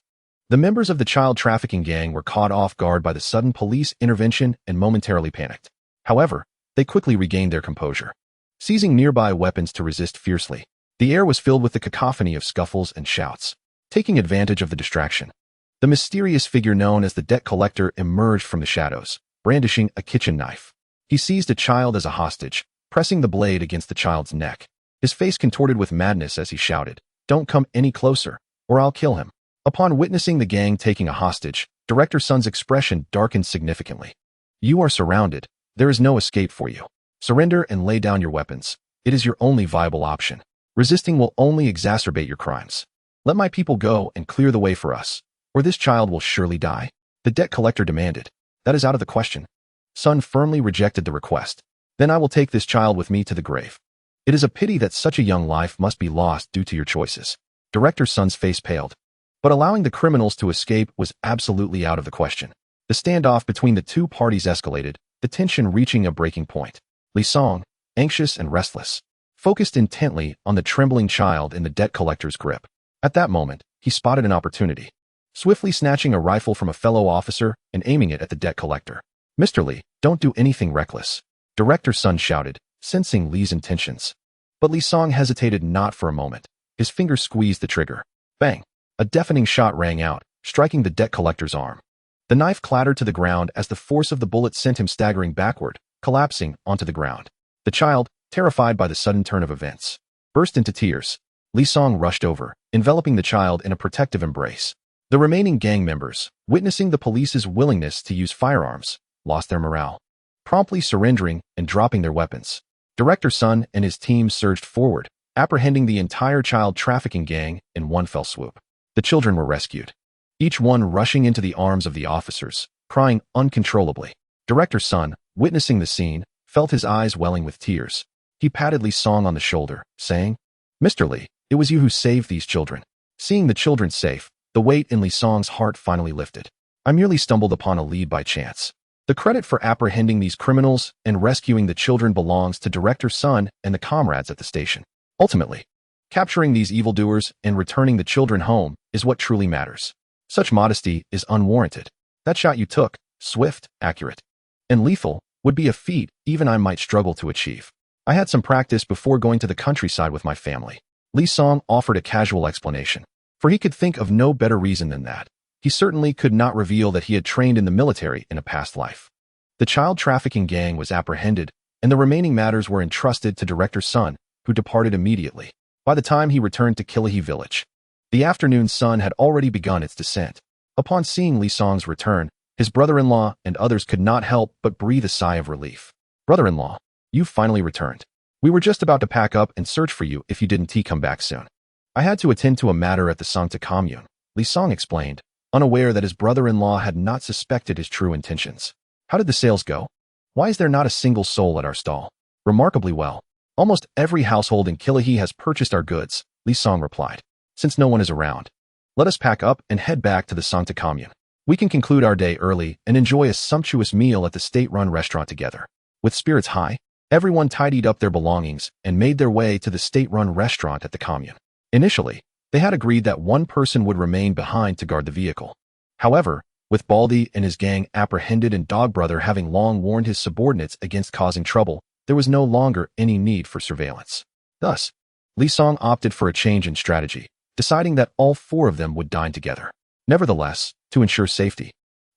The members of the child trafficking gang were caught off guard by the sudden police intervention and momentarily panicked. However, they quickly regained their composure, seizing nearby weapons to resist fiercely. The air was filled with the cacophony of scuffles and shouts. Taking advantage of the distraction, the mysterious figure known as the debt collector emerged from the shadows, brandishing a kitchen knife. He seized a child as a hostage, pressing the blade against the child's neck. His face contorted with madness as he shouted, "Don't come any closer, or I'll kill him." Upon witnessing the gang taking a hostage, Director Sun's expression darkened significantly. "You are surrounded. There is no escape for you. Surrender and lay down your weapons. It is your only viable option. Resisting will only exacerbate your crimes. Let my people go and clear the way for us, or this child will surely die." The debt collector demanded. "That is out of the question." Sun firmly rejected the request. "Then I will take this child with me to the grave. It is a pity that such a young life must be lost due to your choices." Director Sun's face paled. But allowing the criminals to escape was absolutely out of the question. The standoff between the two parties escalated, the tension reaching a breaking point. Li Song, anxious and restless, focused intently on the trembling child in the debt collector's grip. At that moment, he spotted an opportunity, swiftly snatching a rifle from a fellow officer and aiming it at the debt collector. "Mr. Li, don't do anything reckless," Director Sun shouted, sensing Li's intentions. But Li Song hesitated not for a moment. His fingers squeezed the trigger. Bang! A deafening shot rang out, striking the debt collector's arm. The knife clattered to the ground as the force of the bullet sent him staggering backward, collapsing onto the ground. The child, terrified by the sudden turn of events, burst into tears. Li Song rushed over, enveloping the child in a protective embrace. The remaining gang members, witnessing the police's willingness to use firearms, lost their morale, promptly surrendering and dropping their weapons. Director Sun and his team surged forward, apprehending the entire child trafficking gang in one fell swoop. The children were rescued, each one rushing into the arms of the officers, crying uncontrollably. Director Sun, witnessing the scene, felt his eyes welling with tears. He patted Li Song on the shoulder, saying, "Mr. Li, it was you who saved these children." Seeing the children safe, the weight in Li Song's heart finally lifted. "I merely stumbled upon a lead by chance." The credit for apprehending these criminals and rescuing the children belongs to Director Sun and the comrades at the station. Ultimately, capturing these evildoers and returning the children home is what truly matters. Such modesty is unwarranted. That shot you took, swift, accurate, and lethal, would be a feat even I might struggle to achieve. I had some practice before going to the countryside with my family. Li Song offered a casual explanation, for he could think of no better reason than that. He certainly could not reveal that he had trained in the military in a past life. The child trafficking gang was apprehended, and the remaining matters were entrusted to Director Sun, who departed immediately. By the time he returned to Kilahi village, the afternoon sun had already begun its descent. Upon seeing Li Song's return, his brother-in-law and others could not help but breathe a sigh of relief. "Brother-in-law, you've finally returned. We were just about to pack up and search for you if you didn't come back soon." "I had to attend to a matter at the Sangta commune," Li Song explained, unaware that his brother-in-law had not suspected his true intentions. "How did the sales go? Why is there not a single soul at our stall?" "Remarkably well. Almost every household in Kilahi has purchased our goods," Li Song replied. "Since no one is around, let us pack up and head back to the Sangta commune. We can conclude our day early and enjoy a sumptuous meal at the state-run restaurant together." With spirits high, everyone tidied up their belongings and made their way to the state-run restaurant at the commune. Initially, they had agreed that one person would remain behind to guard the vehicle. However, with Baldy and his gang apprehended and Dogbrother having long warned his subordinates against causing trouble, there was no longer any need for surveillance. Thus, Li Song opted for a change in strategy, deciding that all four of them would dine together. Nevertheless, to ensure safety,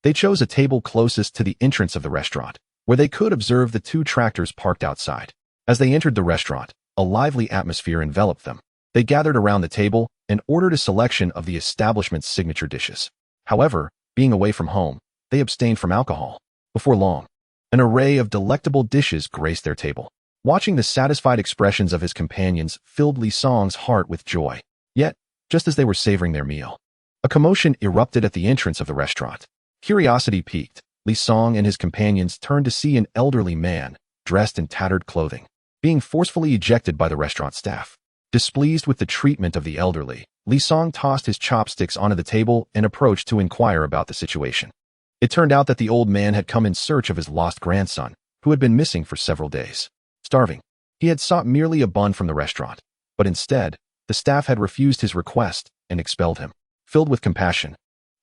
they chose a table closest to the entrance of the restaurant, where they could observe the two tractors parked outside. As they entered the restaurant, a lively atmosphere enveloped them. They gathered around the table and ordered a selection of the establishment's signature dishes. However, being away from home, they abstained from alcohol. Before long, an array of delectable dishes graced their table. Watching the satisfied expressions of his companions filled Li Song's heart with joy. Yet, just as they were savoring their meal, a commotion erupted at the entrance of the restaurant. Curiosity piqued, Li Song and his companions turned to see an elderly man, dressed in tattered clothing, being forcefully ejected by the restaurant staff. Displeased with the treatment of the elderly, Li Song tossed his chopsticks onto the table and approached to inquire about the situation. It turned out that the old man had come in search of his lost grandson, who had been missing for several days. Starving, he had sought merely a bun from the restaurant, but instead, the staff had refused his request and expelled him. Filled with compassion,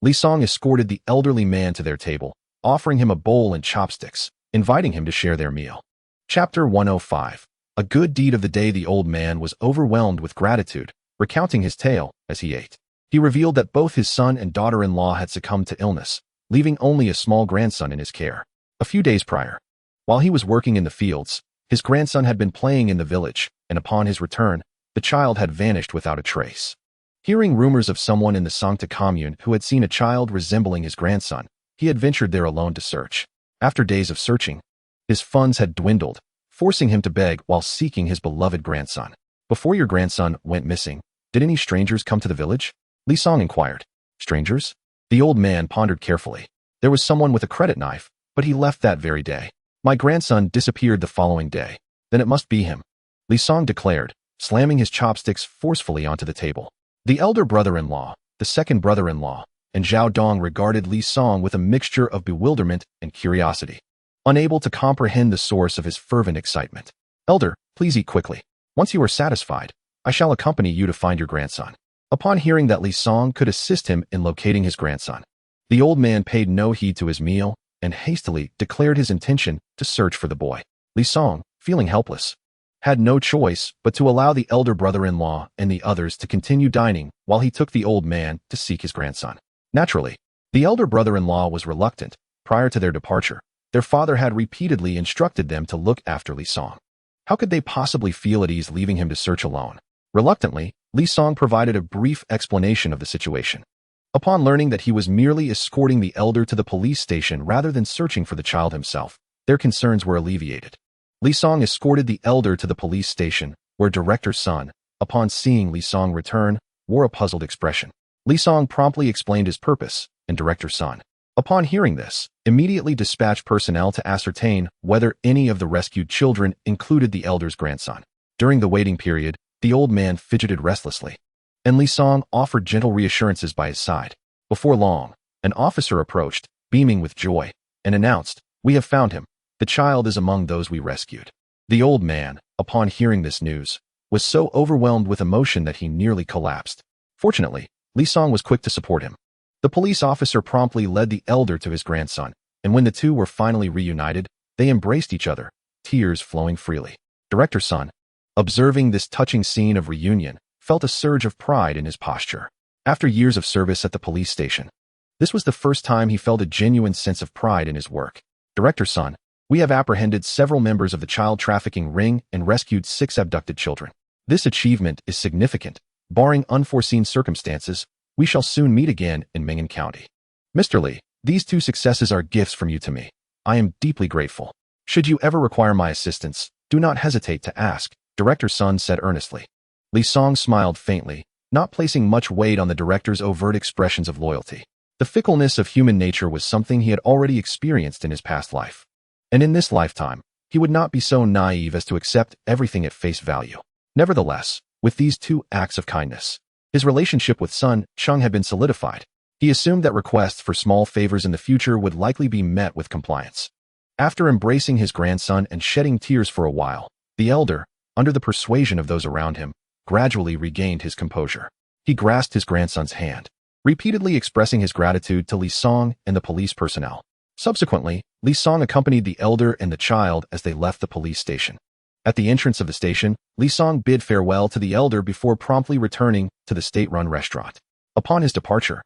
Li Song escorted the elderly man to their table, offering him a bowl and chopsticks, inviting him to share their meal. Chapter 105. A good deed of the day. The old man was overwhelmed with gratitude, recounting his tale as he ate. He revealed that both his son and daughter-in-law had succumbed to illness, leaving only a small grandson in his care. A few days prior, while he was working in the fields, his grandson had been playing in the village, and upon his return, the child had vanished without a trace. Hearing rumors of someone in the Sangta commune who had seen a child resembling his grandson, he had ventured there alone to search. After days of searching, his funds had dwindled, forcing him to beg while seeking his beloved grandson. "Before your grandson went missing, did any strangers come to the village?" Li Song inquired. "Strangers?" The old man pondered carefully. "There was someone with a credit knife, but he left that very day. My grandson disappeared the following day. Then it must be him," Li Song declared, slamming his chopsticks forcefully onto the table. The elder brother-in-law, the second brother-in-law, and Zhao Dong regarded Li Song with a mixture of bewilderment and curiosity, unable to comprehend the source of his fervent excitement. "Elder, please eat quickly. Once you are satisfied, I shall accompany you to find your grandson." Upon hearing that Li Song could assist him in locating his grandson, the old man paid no heed to his meal and hastily declared his intention to search for the boy. Li Song, feeling helpless, had no choice but to allow the elder brother-in-law and the others to continue dining while he took the old man to seek his grandson. Naturally, the elder brother-in-law was reluctant. Prior to their departure, their father had repeatedly instructed them to look after Li Song. How could they possibly feel at ease leaving him to search alone? Reluctantly, Li Song provided a brief explanation of the situation. Upon learning that he was merely escorting the elder to the police station rather than searching for the child himself, their concerns were alleviated. Li Song escorted the elder to the police station, where Director Sun, upon seeing Li Song return, wore a puzzled expression. Li Song promptly explained his purpose, and Director Sun, upon hearing this, immediately dispatched personnel to ascertain whether any of the rescued children included the elder's grandson. During the waiting period, the old man fidgeted restlessly, and Li Song offered gentle reassurances by his side. Before long, an officer approached, beaming with joy, and announced, "We have found him. The child is among those we rescued." The old man, upon hearing this news, was so overwhelmed with emotion that he nearly collapsed. Fortunately, Li Song was quick to support him. The police officer promptly led the elder to his grandson, and when the two were finally reunited, they embraced each other, tears flowing freely. Director Sun, observing this touching scene of reunion, felt a surge of pride in his posture. After years of service at the police station, this was the first time he felt a genuine sense of pride in his work. "Director Sun, we have apprehended several members of the child trafficking ring and rescued 6 abducted children. This achievement is significant. Barring unforeseen circumstances, we shall soon meet again in Ming'an County. Mr. Li, these 2 successes are gifts from you to me. I am deeply grateful. Should you ever require my assistance, do not hesitate to ask," Director Sun said earnestly. Li Song smiled faintly, not placing much weight on the director's overt expressions of loyalty. The fickleness of human nature was something he had already experienced in his past life. And in this lifetime, he would not be so naive as to accept everything at face value. Nevertheless, with these 2 acts of kindness, his relationship with Sun Chung had been solidified. He assumed that requests for small favors in the future would likely be met with compliance. After embracing his grandson and shedding tears for a while, the elder, under the persuasion of those around him, gradually regained his composure. He grasped his grandson's hand, repeatedly expressing his gratitude to Li Song and the police personnel. Subsequently, Li Song accompanied the elder and the child as they left the police station. At the entrance of the station, Li Song bid farewell to the elder before promptly returning to the state-run restaurant. Upon his departure,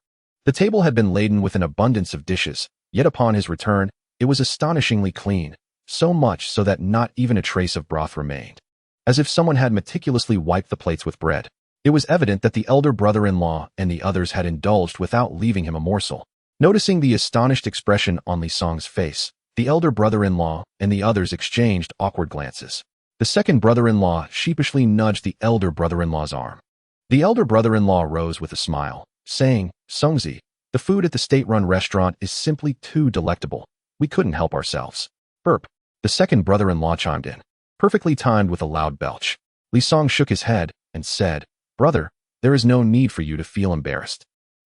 the table had been laden with an abundance of dishes, yet upon his return, it was astonishingly clean, so much so that not even a trace of broth remained. As if someone had meticulously wiped the plates with bread. It was evident that the elder brother-in-law and the others had indulged without leaving him a morsel. Noticing the astonished expression on Li Song's face, the elder brother-in-law and the others exchanged awkward glances. The second brother-in-law sheepishly nudged the elder brother-in-law's arm. The elder brother-in-law rose with a smile, saying, "Songzi, the food at the state-run restaurant is simply too delectable. We couldn't help ourselves." Burp. The second brother-in-law chimed in, perfectly timed with a loud belch. Li Song shook his head and said, "Brother, there is no need for you to feel embarrassed.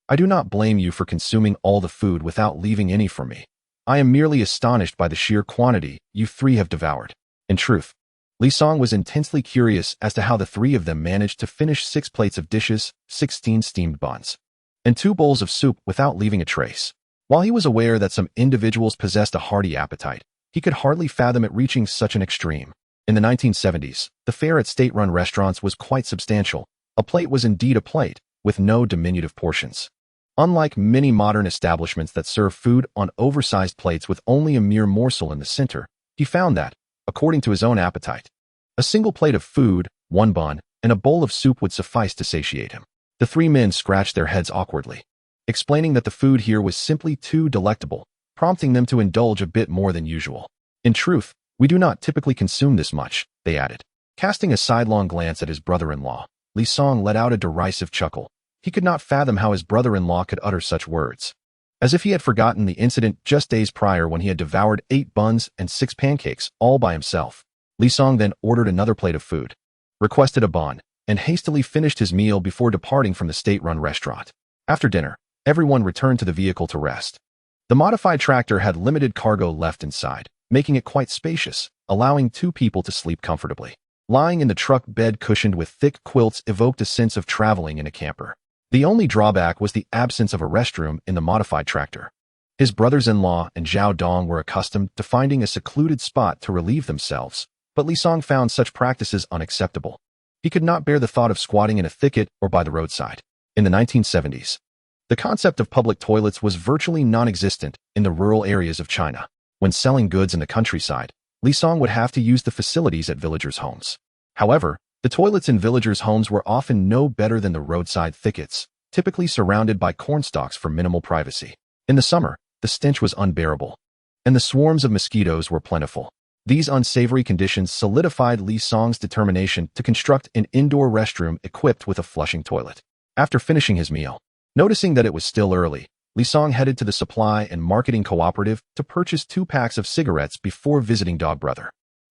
I do not blame you for consuming all the food without leaving any for me. I am merely astonished by the sheer quantity you 3 have devoured." In truth, Li Song was intensely curious as to how the 3 of them managed to finish 6 plates of dishes, 16 steamed buns, and 2 bowls of soup without leaving a trace. While he was aware that some individuals possessed a hearty appetite, he could hardly fathom it reaching such an extreme. In the 1970s, the fare at state-run restaurants was quite substantial. A plate was indeed a plate, with no diminutive portions. Unlike many modern establishments that serve food on oversized plates with only a mere morsel in the center, he found that, according to his own appetite, a single plate of food, 1 bun, and a bowl of soup would suffice to satiate him. The 3 men scratched their heads awkwardly, explaining that the food here was simply too delectable, prompting them to indulge a bit more than usual. "In truth, we do not typically consume this much," they added. Casting a sidelong glance at his brother-in-law, Li Song let out a derisive chuckle. He could not fathom how his brother-in-law could utter such words. As if he had forgotten the incident just days prior when he had devoured 8 buns and 6 pancakes all by himself. Li Song then ordered another plate of food, requested a bun, and hastily finished his meal before departing from the state-run restaurant. After dinner, Everyone returned to the vehicle to rest. The modified tractor had limited cargo left inside, making it quite spacious, allowing 2 people to sleep comfortably. Lying in the truck bed cushioned with thick quilts evoked a sense of traveling in a camper. The only drawback was the absence of a restroom in the modified tractor. His brothers-in-law and Zhao Dong were accustomed to finding a secluded spot to relieve themselves, but Li Song found such practices unacceptable. He could not bear the thought of squatting in a thicket or by the roadside. In the 1970s, the concept of public toilets was virtually non-existent in the rural areas of China. When selling goods in the countryside, Li Song would have to use the facilities at villagers' homes. However, the toilets in villagers' homes were often no better than the roadside thickets, typically surrounded by cornstalks for minimal privacy. In the summer, the stench was unbearable, and the swarms of mosquitoes were plentiful. These unsavory conditions solidified Li Song's determination to construct an indoor restroom equipped with a flushing toilet. After finishing his meal, noticing that it was still early, Li Song headed to the supply and marketing cooperative to purchase 2 packs of cigarettes before visiting Dog Brother.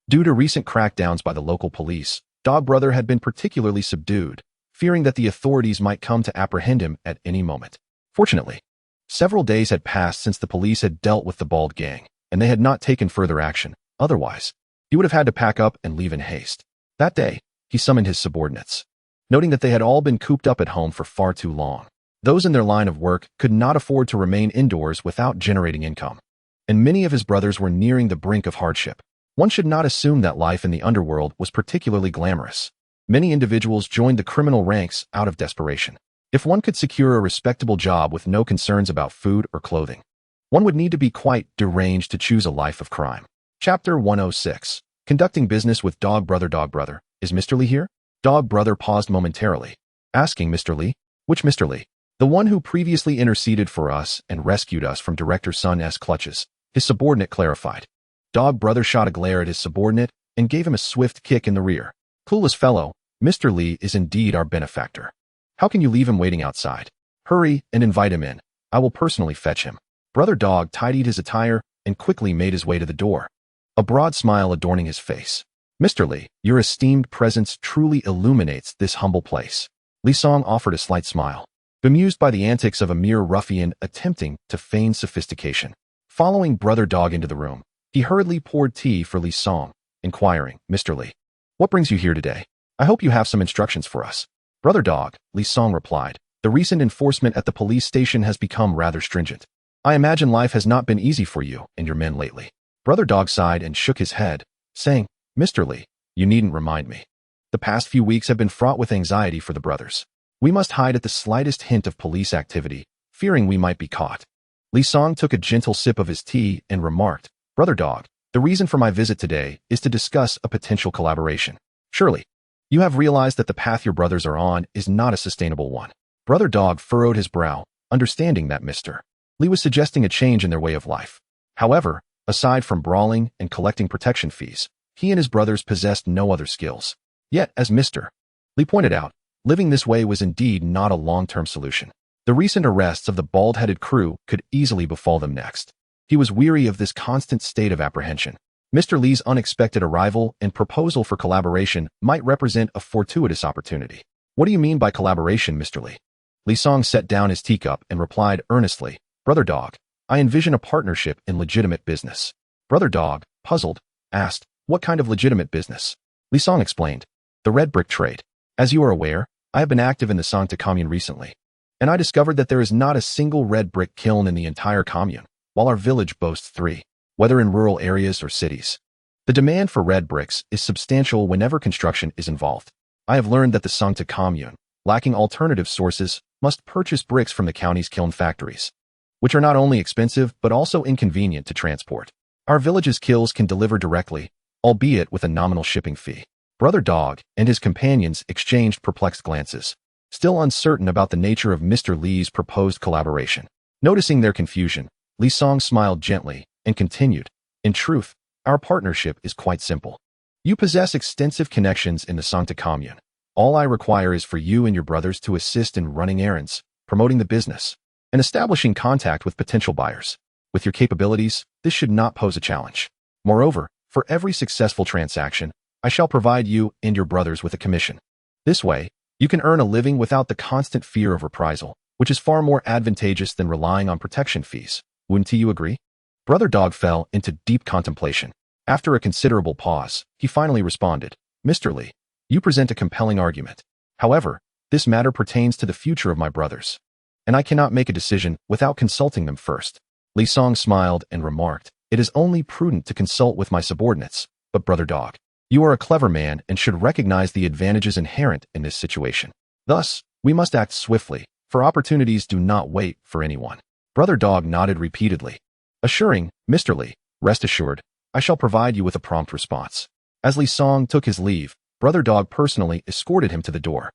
Due to recent crackdowns by the local police, Dog Brother had been particularly subdued, fearing that the authorities might come to apprehend him at any moment. Fortunately, several days had passed since the police had dealt with the Bald Gang, and they had not taken further action. Otherwise, he would have had to pack up and leave in haste. That day, he summoned his subordinates. Noting that they had all been cooped up at home for far too long, those in their line of work could not afford to remain indoors without generating income, and many of his brothers were nearing the brink of hardship. One should not assume that life in the underworld was particularly glamorous. Many individuals joined the criminal ranks out of desperation. If one could secure a respectable job with no concerns about food or clothing, one would need to be quite deranged to choose a life of crime. Chapter 106. Conducting business with Dog Brother. Dog Brother, is Mr. Li here? Dog Brother paused momentarily, asking Mr. Li. Which Mr. Li? The one who previously interceded for us and rescued us from Director Sun's clutches, his subordinate clarified. Dog Brother shot a glare at his subordinate and gave him a swift kick in the rear. Clueless fellow, Mr. Li is indeed our benefactor. How can you leave him waiting outside? Hurry and invite him in. I will personally fetch him. Brother Dog tidied his attire and quickly made his way to the door, a broad smile adorning his face. Mr. Li, your esteemed presence truly illuminates this humble place. Li Song offered a slight smile, bemused by the antics of a mere ruffian attempting to feign sophistication. Following Brother Dog into the room, he hurriedly poured tea for Li Song, inquiring, Mr. Li, what brings you here today? I hope you have some instructions for us. Brother Dog, Li Song replied, the recent enforcement at the police station has become rather stringent. I imagine life has not been easy for you and your men lately. Brother Dog sighed and shook his head, saying, Mr. Li, you needn't remind me. The past few weeks have been fraught with anxiety for the brothers. We must hide at the slightest hint of police activity, fearing we might be caught. Li Song took a gentle sip of his tea and remarked, Brother Dog, the reason for my visit today is to discuss a potential collaboration. Surely, you have realized that the path your brothers are on is not a sustainable one. Brother Dog furrowed his brow, understanding that Mr. Li was suggesting a change in their way of life. However, aside from brawling and collecting protection fees, he and his brothers possessed no other skills. Yet, as Mr. Li pointed out, living this way was indeed not a long-term solution. The recent arrests of the bald-headed crew could easily befall them next. He was weary of this constant state of apprehension. Mr. Li's unexpected arrival and proposal for collaboration might represent a fortuitous opportunity. What do you mean by collaboration, Mr. Li? Li Song set down his teacup and replied earnestly, Brother Dog, I envision a partnership in legitimate business. Brother Dog, puzzled, asked, what kind of legitimate business? Li Song explained, the red brick trade. As you are aware, I have been active in the Sangta commune recently, and I discovered that there is not a single red brick kiln in the entire commune, while our village boasts 3, whether in rural areas or cities. The demand for red bricks is substantial whenever construction is involved. I have learned that the Sangta commune, lacking alternative sources, must purchase bricks from the county's kiln factories, which are not only expensive but also inconvenient to transport. Our village's kilns can deliver directly, albeit with a nominal shipping fee. Brother Dog and his companions exchanged perplexed glances, still uncertain about the nature of Mr. Li's proposed collaboration. Noticing their confusion, Li Song smiled gently and continued, in truth, our partnership is quite simple. You possess extensive connections in the Sangta commune. All I require is for you and your brothers to assist in running errands, promoting the business, and establishing contact with potential buyers. With your capabilities, this should not pose a challenge. Moreover, for every successful transaction, I shall provide you and your brothers with a commission. This way, you can earn a living without the constant fear of reprisal. which is far more advantageous than relying on protection fees. Wouldn't you agree? Brother Dog fell into deep contemplation. After a considerable pause, he finally responded, Mr. Li, you present a compelling argument. However, this matter pertains to the future of my brothers, and I cannot make a decision without consulting them first. Li Song smiled and remarked, it is only prudent to consult with my subordinates, but Brother Dog, you are a clever man and should recognize the advantages inherent in this situation. Thus, we must act swiftly, for opportunities do not wait for anyone. Brother Dog nodded repeatedly, assuring, Mr. Li, rest assured, I shall provide you with a prompt response. As Li Song took his leave, Brother Dog personally escorted him to the door.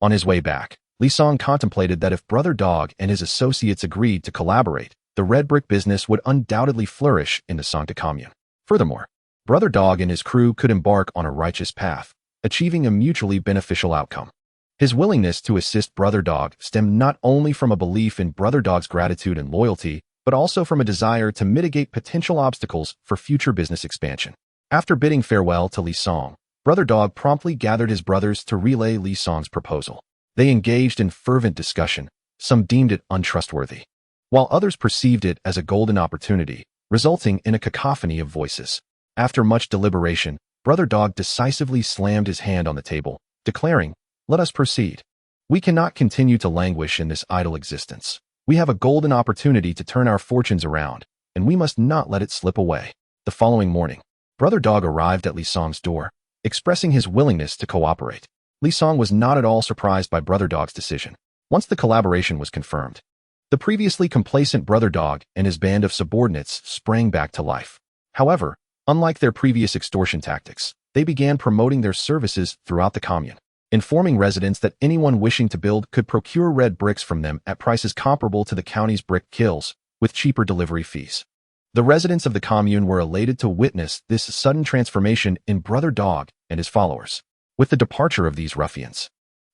On his way back, Li Song contemplated that if Brother Dog and his associates agreed to collaborate, the red brick business would undoubtedly flourish in the Sangta commune. Furthermore, Brother Dog and his crew could embark on a righteous path, achieving a mutually beneficial outcome. His willingness to assist Brother Dog stemmed not only from a belief in Brother Dog's gratitude and loyalty, but also from a desire to mitigate potential obstacles for future business expansion. After bidding farewell to Li Song, Brother Dog promptly gathered his brothers to relay Li Song's proposal. They engaged in fervent discussion. Some deemed it untrustworthy, while others perceived it as a golden opportunity, resulting in a cacophony of voices. After much deliberation, Brother Dog decisively slammed his hand on the table, declaring, Let us proceed. We cannot continue to languish in this idle existence. We have a golden opportunity to turn our fortunes around, and we must not let it slip away. The following morning, Brother Dog arrived at Li Song's door, expressing his willingness to cooperate. Li Song was not at all surprised by Brother Dog's decision. Once the collaboration was confirmed, the previously complacent Brother Dog and his band of subordinates sprang back to life. However, unlike their previous extortion tactics, they began promoting their services throughout the commune, informing residents that anyone wishing to build could procure red bricks from them at prices comparable to the county's brick kilns, with cheaper delivery fees. The residents of the commune were elated to witness this sudden transformation in Brother Dog and his followers. With the departure of these ruffians,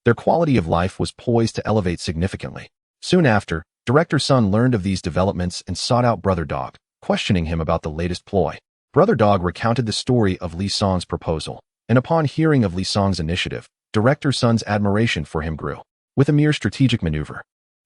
their quality of life was poised to elevate significantly. Soon after, Director Sun learned of these developments and sought out Brother Dog, questioning him about the latest ploy. Brother Dog recounted the story of Li Song's proposal, and upon hearing of Li Song's initiative, Director Sun's admiration for him grew. With a mere strategic maneuver,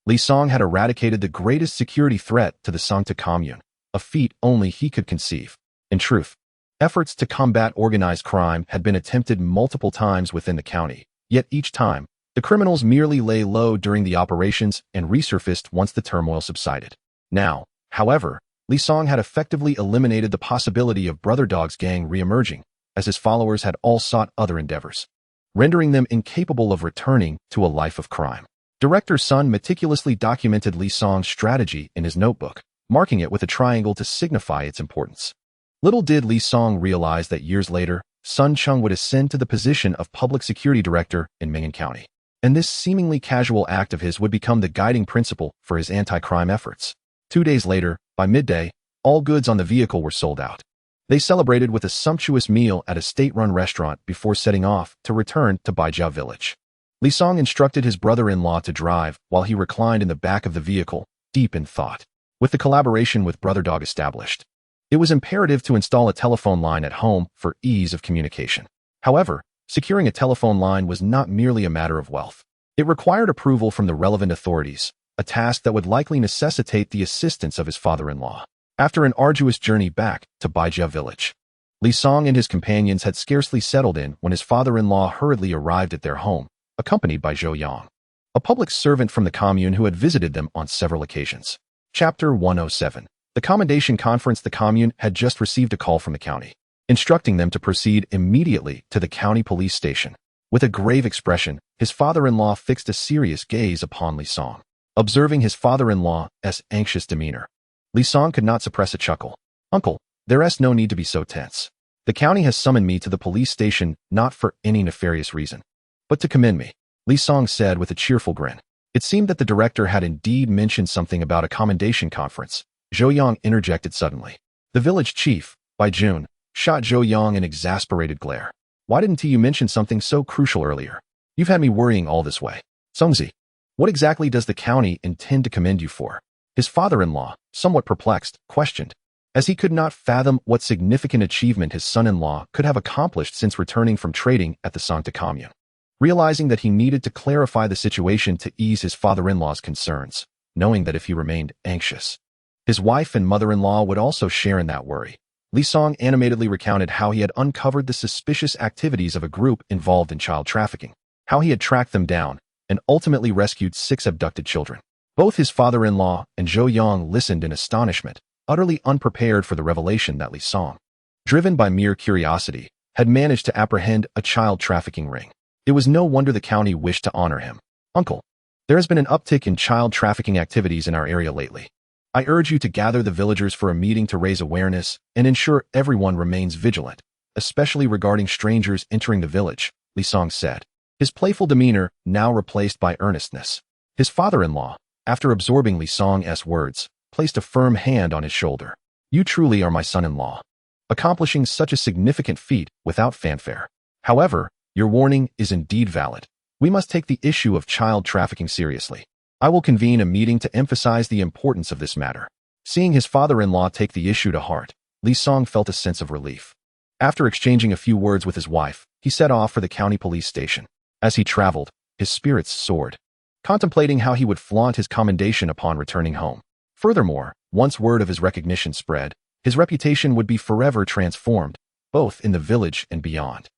Li Song had eradicated the greatest security threat to the Sangta commune, a feat only he could conceive. In truth, efforts to combat organized crime had been attempted multiple times within the county, yet each time, the criminals merely lay low during the operations and resurfaced once the turmoil subsided. Now, however, Li Song had effectively eliminated the possibility of Brother Dog's gang re-emerging, as his followers had all sought other endeavors, rendering them incapable of returning to a life of crime. Director Sun meticulously documented Li Song's strategy in his notebook, marking it with a triangle to signify its importance. Little did Li Song realize that years later, Sun Chung would ascend to the position of Public Security Director in Ming'an County, and this seemingly casual act of his would become the guiding principle for his anti-crime efforts. 2 days later, by midday, all goods on the vehicle were sold out. They celebrated with a sumptuous meal at a state-run restaurant before setting off to return to Bai Ruowei village. Li Song instructed his brother-in-law to drive while he reclined in the back of the vehicle, deep in thought. With the collaboration with Brother Dog established, it was imperative to install a telephone line at home for ease of communication. However, securing a telephone line was not merely a matter of wealth. It required approval from the relevant authorities, a task that would likely necessitate the assistance of his father-in-law. After an arduous journey back to Bai Ruowei village, Li Song and his companions had scarcely settled in when his father-in-law hurriedly arrived at their home, accompanied by Zhou Yang, a public servant from the commune who had visited them on several occasions. Chapter 107. The commendation conference. The commune had just received a call from the county, instructing them to proceed immediately to the county police station. With a grave expression, his father-in-law fixed a serious gaze upon Li Song. Observing his father-in-law's anxious demeanor, Li Song could not suppress a chuckle. Uncle, there's no need to be so tense. The county has summoned me to the police station not for any nefarious reason, but to commend me, Li Song said with a cheerful grin. It seemed that the director had indeed mentioned something about a commendation conference. Zhou Yang interjected suddenly. The village chief, Bai Jun, shot Zhou Yang an exasperated glare. Why didn't you mention something so crucial earlier? You've had me worrying all this way. Songzi, what exactly does the county intend to commend you for? His father-in-law, somewhat perplexed, questioned, as he could not fathom what significant achievement his son-in-law could have accomplished since returning from trading at the Sangta commune. realizing that he needed to clarify the situation to ease his father-in-law's concerns, knowing that if he remained anxious, his wife and mother-in-law would also share in that worry. Li Song animatedly recounted how he had uncovered the suspicious activities of a group involved in child trafficking, how he had tracked them down, and ultimately rescued 6 abducted children. Both his father-in-law and Zhou Yang listened in astonishment, utterly unprepared for the revelation that Li Song, driven by mere curiosity, had managed to apprehend a child trafficking ring. It was no wonder the county wished to honor him. "Uncle, there has been an uptick in child trafficking activities in our area lately. I urge you to gather the villagers for a meeting to raise awareness and ensure everyone remains vigilant, especially regarding strangers entering the village," Li Song said, his playful demeanor now replaced by earnestness. His father-in-law, after absorbing Li Song's words, placed a firm hand on his shoulder. "You truly are my son-in-law, accomplishing such a significant feat without fanfare. However, your warning is indeed valid. We must take the issue of child trafficking seriously. I will convene a meeting to emphasize the importance of this matter." Seeing his father-in-law take the issue to heart, Li Song felt a sense of relief. After exchanging a few words with his wife, he set off for the county police station. As he traveled, his spirits soared, contemplating how he would flaunt his commendation upon returning home. Furthermore, once word of his recognition spread, his reputation would be forever transformed, both in the village and beyond.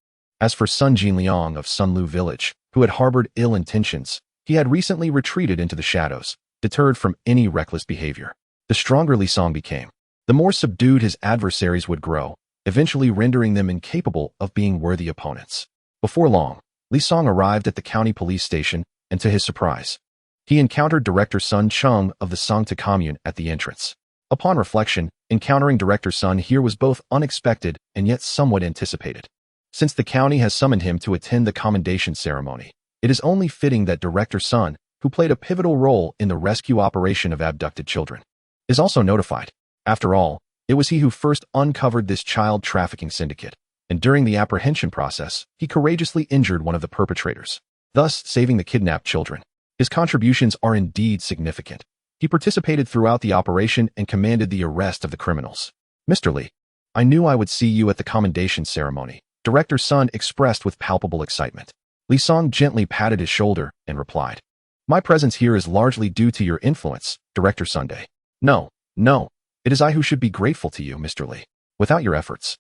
As for Sun Jinliang of Sunlu Village, who had harbored ill intentions, he had recently retreated into the shadows, deterred from any reckless behavior. The stronger Li Song became, the more subdued his adversaries would grow, eventually rendering them incapable of being worthy opponents. Before long, Li Song arrived at the county police station, and to his surprise, he encountered Director Sun Chung of the Sangta commune at the entrance. Upon reflection, encountering Director Sun here was both unexpected and yet somewhat anticipated. Since the county has summoned him to attend the commendation ceremony, it is only fitting that Director Sun, who played a pivotal role in the rescue operation of abducted children, is also notified. After all, it was he who first uncovered this child trafficking syndicate, and during the apprehension process, he courageously injured one of the perpetrators, thus saving the kidnapped children. His contributions are indeed significant. He participated throughout the operation and commanded the arrest of the criminals. "Mr. Li, I knew I would see you at the commendation ceremony," Director Sun expressed with palpable excitement. Li Song gently patted his shoulder and replied, "My presence here is largely due to your influence, Director Sunday. No, it is I who should be grateful to you, Mr. Li. Without your efforts,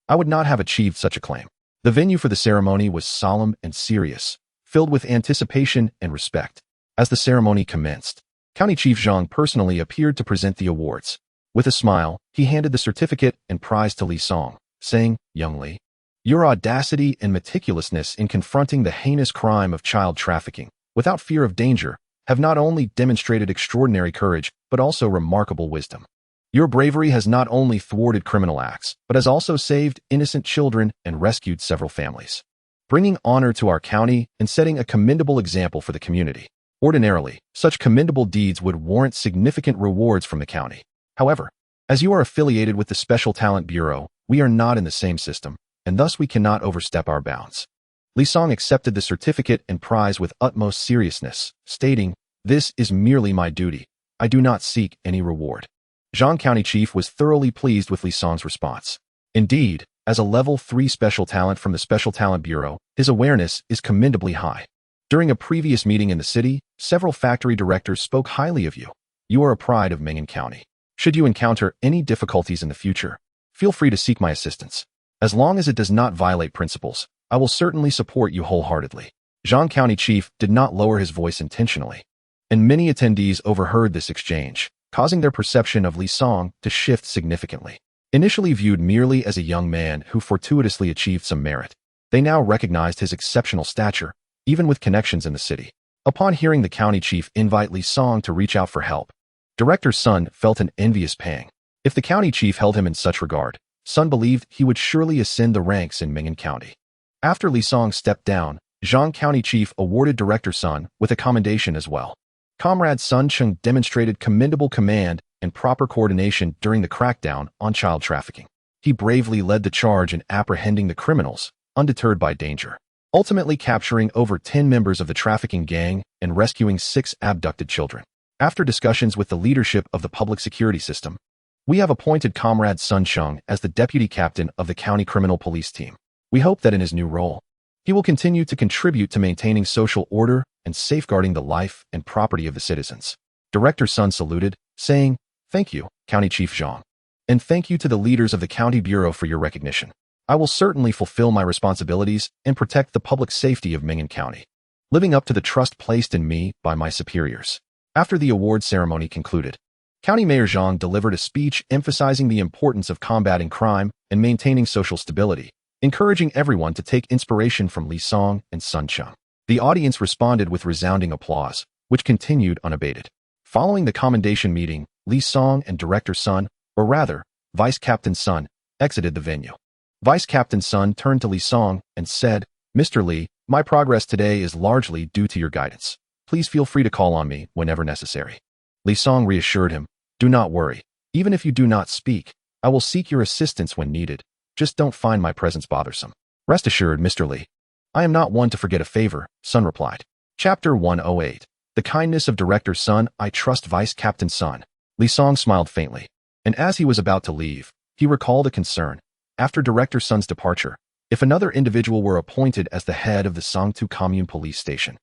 I would not have achieved such a claim." The venue for the ceremony was solemn and serious, filled with anticipation and respect. As the ceremony commenced, County Chief Zhang personally appeared to present the awards. With a smile, he handed the certificate and prize to Li Song, saying, "Young Li, your audacity and meticulousness in confronting the heinous crime of child trafficking, without fear of danger, have not only demonstrated extraordinary courage, but also remarkable wisdom. Your bravery has not only thwarted criminal acts, but has also saved innocent children and rescued several families, bringing honor to our county and setting a commendable example for the community. Ordinarily, such commendable deeds would warrant significant rewards from the county. However, as you are affiliated with the Special Talent Bureau, we are not in the same system, and thus we cannot overstep our bounds." Li Song accepted the certificate and prize with utmost seriousness, stating, "This is merely my duty. I do not seek any reward." Zhang County Chief was thoroughly pleased with Li Song's response. Indeed, as a level 3 special talent from the Special Talent Bureau, his awareness is commendably high. During a previous meeting in the city, several factory directors spoke highly of you. You are a pride of Ming'an County. Should you encounter any difficulties in the future, feel free to seek my assistance. As long as it does not violate principles, I will certainly support you wholeheartedly." Zhang County Chief did not lower his voice intentionally, and many attendees overheard this exchange, causing their perception of Li Song to shift significantly. Initially viewed merely as a young man who fortuitously achieved some merit, they now recognized his exceptional stature, even with connections in the city. Upon hearing the county chief invite Li Song to reach out for help, Director Sun felt an envious pang. If the county chief held him in such regard, Sun believed he would surely ascend the ranks in Ming'an County. After Li Song stepped down, Zhang County Chief awarded Director Sun with a commendation as well. Comrade Sun Chung demonstrated commendable command and proper coordination during the crackdown on child trafficking. He bravely led the charge in apprehending the criminals, undeterred by danger, ultimately capturing over 10 members of the trafficking gang and rescuing 6 abducted children. After discussions with the leadership of the public security system, we have appointed Comrade Sun Chung as the deputy captain of the county criminal police team. We hope that in his new role, He will continue to contribute to maintaining social order and safeguarding the life and property of the citizens. Director Sun saluted, saying, "Thank you, County Chief Zhang. And thank you to the leaders of the County Bureau for your recognition. I will certainly fulfill my responsibilities and protect the public safety of Mingan County, living up to the trust placed in me by my superiors." After the award ceremony concluded, County Mayor Zhang delivered a speech emphasizing the importance of combating crime and maintaining social stability, encouraging everyone to take inspiration from Li Song and Sun Chung. The audience responded with resounding applause, which continued unabated. Following the commendation meeting, Li Song and Director Sun, or rather, Vice Captain Sun, exited the venue. Vice Captain Sun turned to Li Song and said, "Mr. Li, my progress today is largely due to your guidance. Please feel free to call on me whenever necessary." Li Song reassured him, "Do not worry. Even if you do not speak, I will seek your assistance when needed. Just don't find my presence bothersome." "Rest assured, Mr. Li. I am not one to forget a favor," Sun replied. Chapter 108. The Kindness of Director Sun. I trust Vice Captain Sun. Li Song smiled faintly, and as he was about to leave, he recalled a concern. After Director Sun's departure, if another individual were appointed as the head of the Songtu Commune Police Station,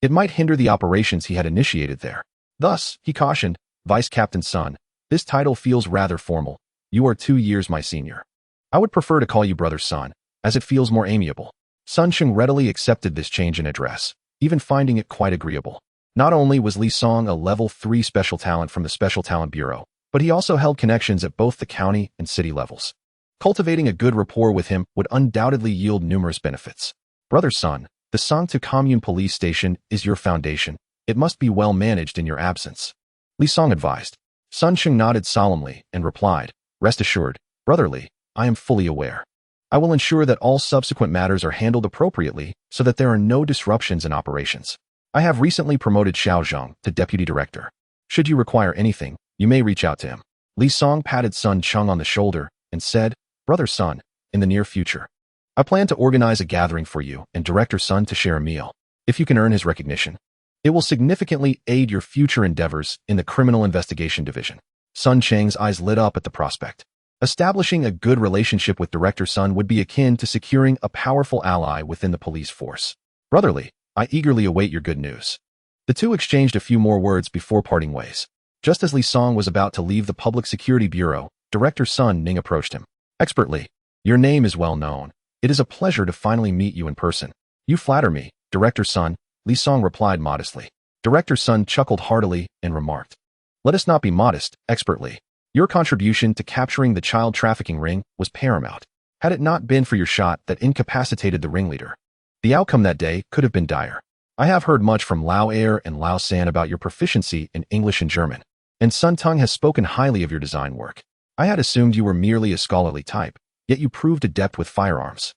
it might hinder the operations he had initiated there. Thus, he cautioned, "Vice Captain Sun, this title feels rather formal. You are 2 years my senior. I would prefer to call you Brother Sun, as it feels more amiable." Sun Chung readily accepted this change in address, even finding it quite agreeable. Not only was Li Song a level 3 special talent from the Special Talent Bureau, but he also held connections at both the county and city levels. Cultivating a good rapport with him would undoubtedly yield numerous benefits. "Brother Sun, the Songtu Commune Police Station is your foundation. It must be well managed in your absence," Li Song advised. Sun Chung nodded solemnly and replied, "Rest assured, Brother Li, I am fully aware. I will ensure that all subsequent matters are handled appropriately so that there are no disruptions in operations. I have recently promoted Xiao Zhang to Deputy Director. Should you require anything, you may reach out to him." Li Song patted Sun Chung on the shoulder and said, "Brother Sun, in the near future, I plan to organize a gathering for you and Director Sun to share a meal. If you can earn his recognition, it will significantly aid your future endeavors in the Criminal Investigation Division." Sun Cheng's eyes lit up at the prospect. Establishing a good relationship with Director Sun would be akin to securing a powerful ally within the police force. "Brother Li, I eagerly await your good news." The two exchanged a few more words before parting ways. Just as Li Song was about to leave the Public Security Bureau, Director Sun Ning approached him. "Expert Li, your name is well known. It is a pleasure to finally meet you in person." "You flatter me, Director Sun," Li Song replied modestly. Director Sun chuckled heartily and remarked, "Let us not be modest, Expert Li. Your contribution to capturing the child trafficking ring was paramount. Had it not been for your shot that incapacitated the ringleader, the outcome that day could have been dire. I have heard much from Lao Air and Lao San about your proficiency in English and German, and Sun Tung has spoken highly of your design work. I had assumed you were merely a scholarly type, yet you proved adept with firearms,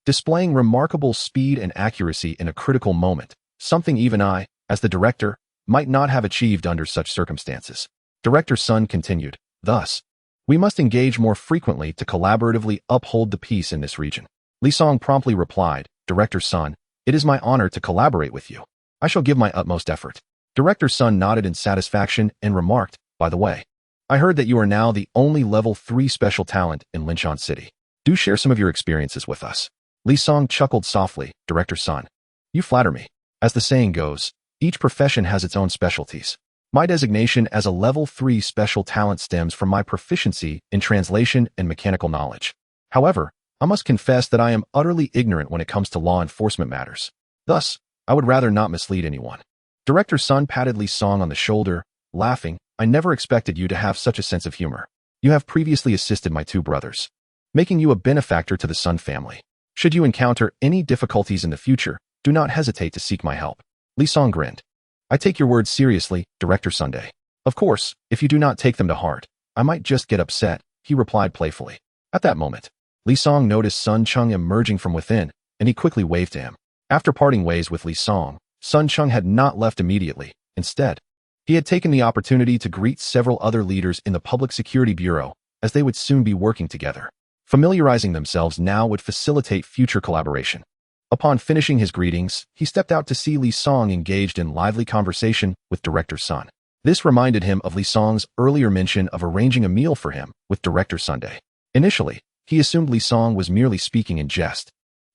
displaying remarkable speed and accuracy in a critical moment, something even I, as the director, might not have achieved under such circumstances." Director Sun continued, "Thus, we must engage more frequently to collaboratively uphold the peace in this region." Li Song promptly replied, "Director Sun, it is my honor to collaborate with you. I shall give my utmost effort." Director Sun nodded in satisfaction and remarked, "By the way, I heard that you are now the only level 3 special talent in Linshan City. Do share some of your experiences with us." Li Song chuckled softly, "Director Sun, you flatter me. As the saying goes, each profession has its own specialties. My designation as a level 3 special talent stems from my proficiency in translation and mechanical knowledge. However, I must confess that I am utterly ignorant when it comes to law enforcement matters. Thus, I would rather not mislead anyone." Director Sun patted Li Song on the shoulder, laughing, "I never expected you to have such a sense of humor. You have previously assisted my 2 brothers, making you a benefactor to the Sun family. Should you encounter any difficulties in the future, do not hesitate to seek my help." Li Song grinned. "I take your words seriously, Director Sunday. Of course, if you do not take them to heart, I might just get upset," he replied playfully. At that moment, Li Song noticed Sun Chung emerging from within, and he quickly waved to him. After parting ways with Li Song, Sun Chung had not left immediately. Instead, he had taken the opportunity to greet several other leaders in the Public Security Bureau, as they would soon be working together. Familiarizing themselves now would facilitate future collaboration. Upon finishing his greetings, he stepped out to see Li Song engaged in lively conversation with Director Sun. This reminded him of Li Song's earlier mention of arranging a meal for him with Director Sunday. Initially, he assumed Li Song was merely speaking in jest,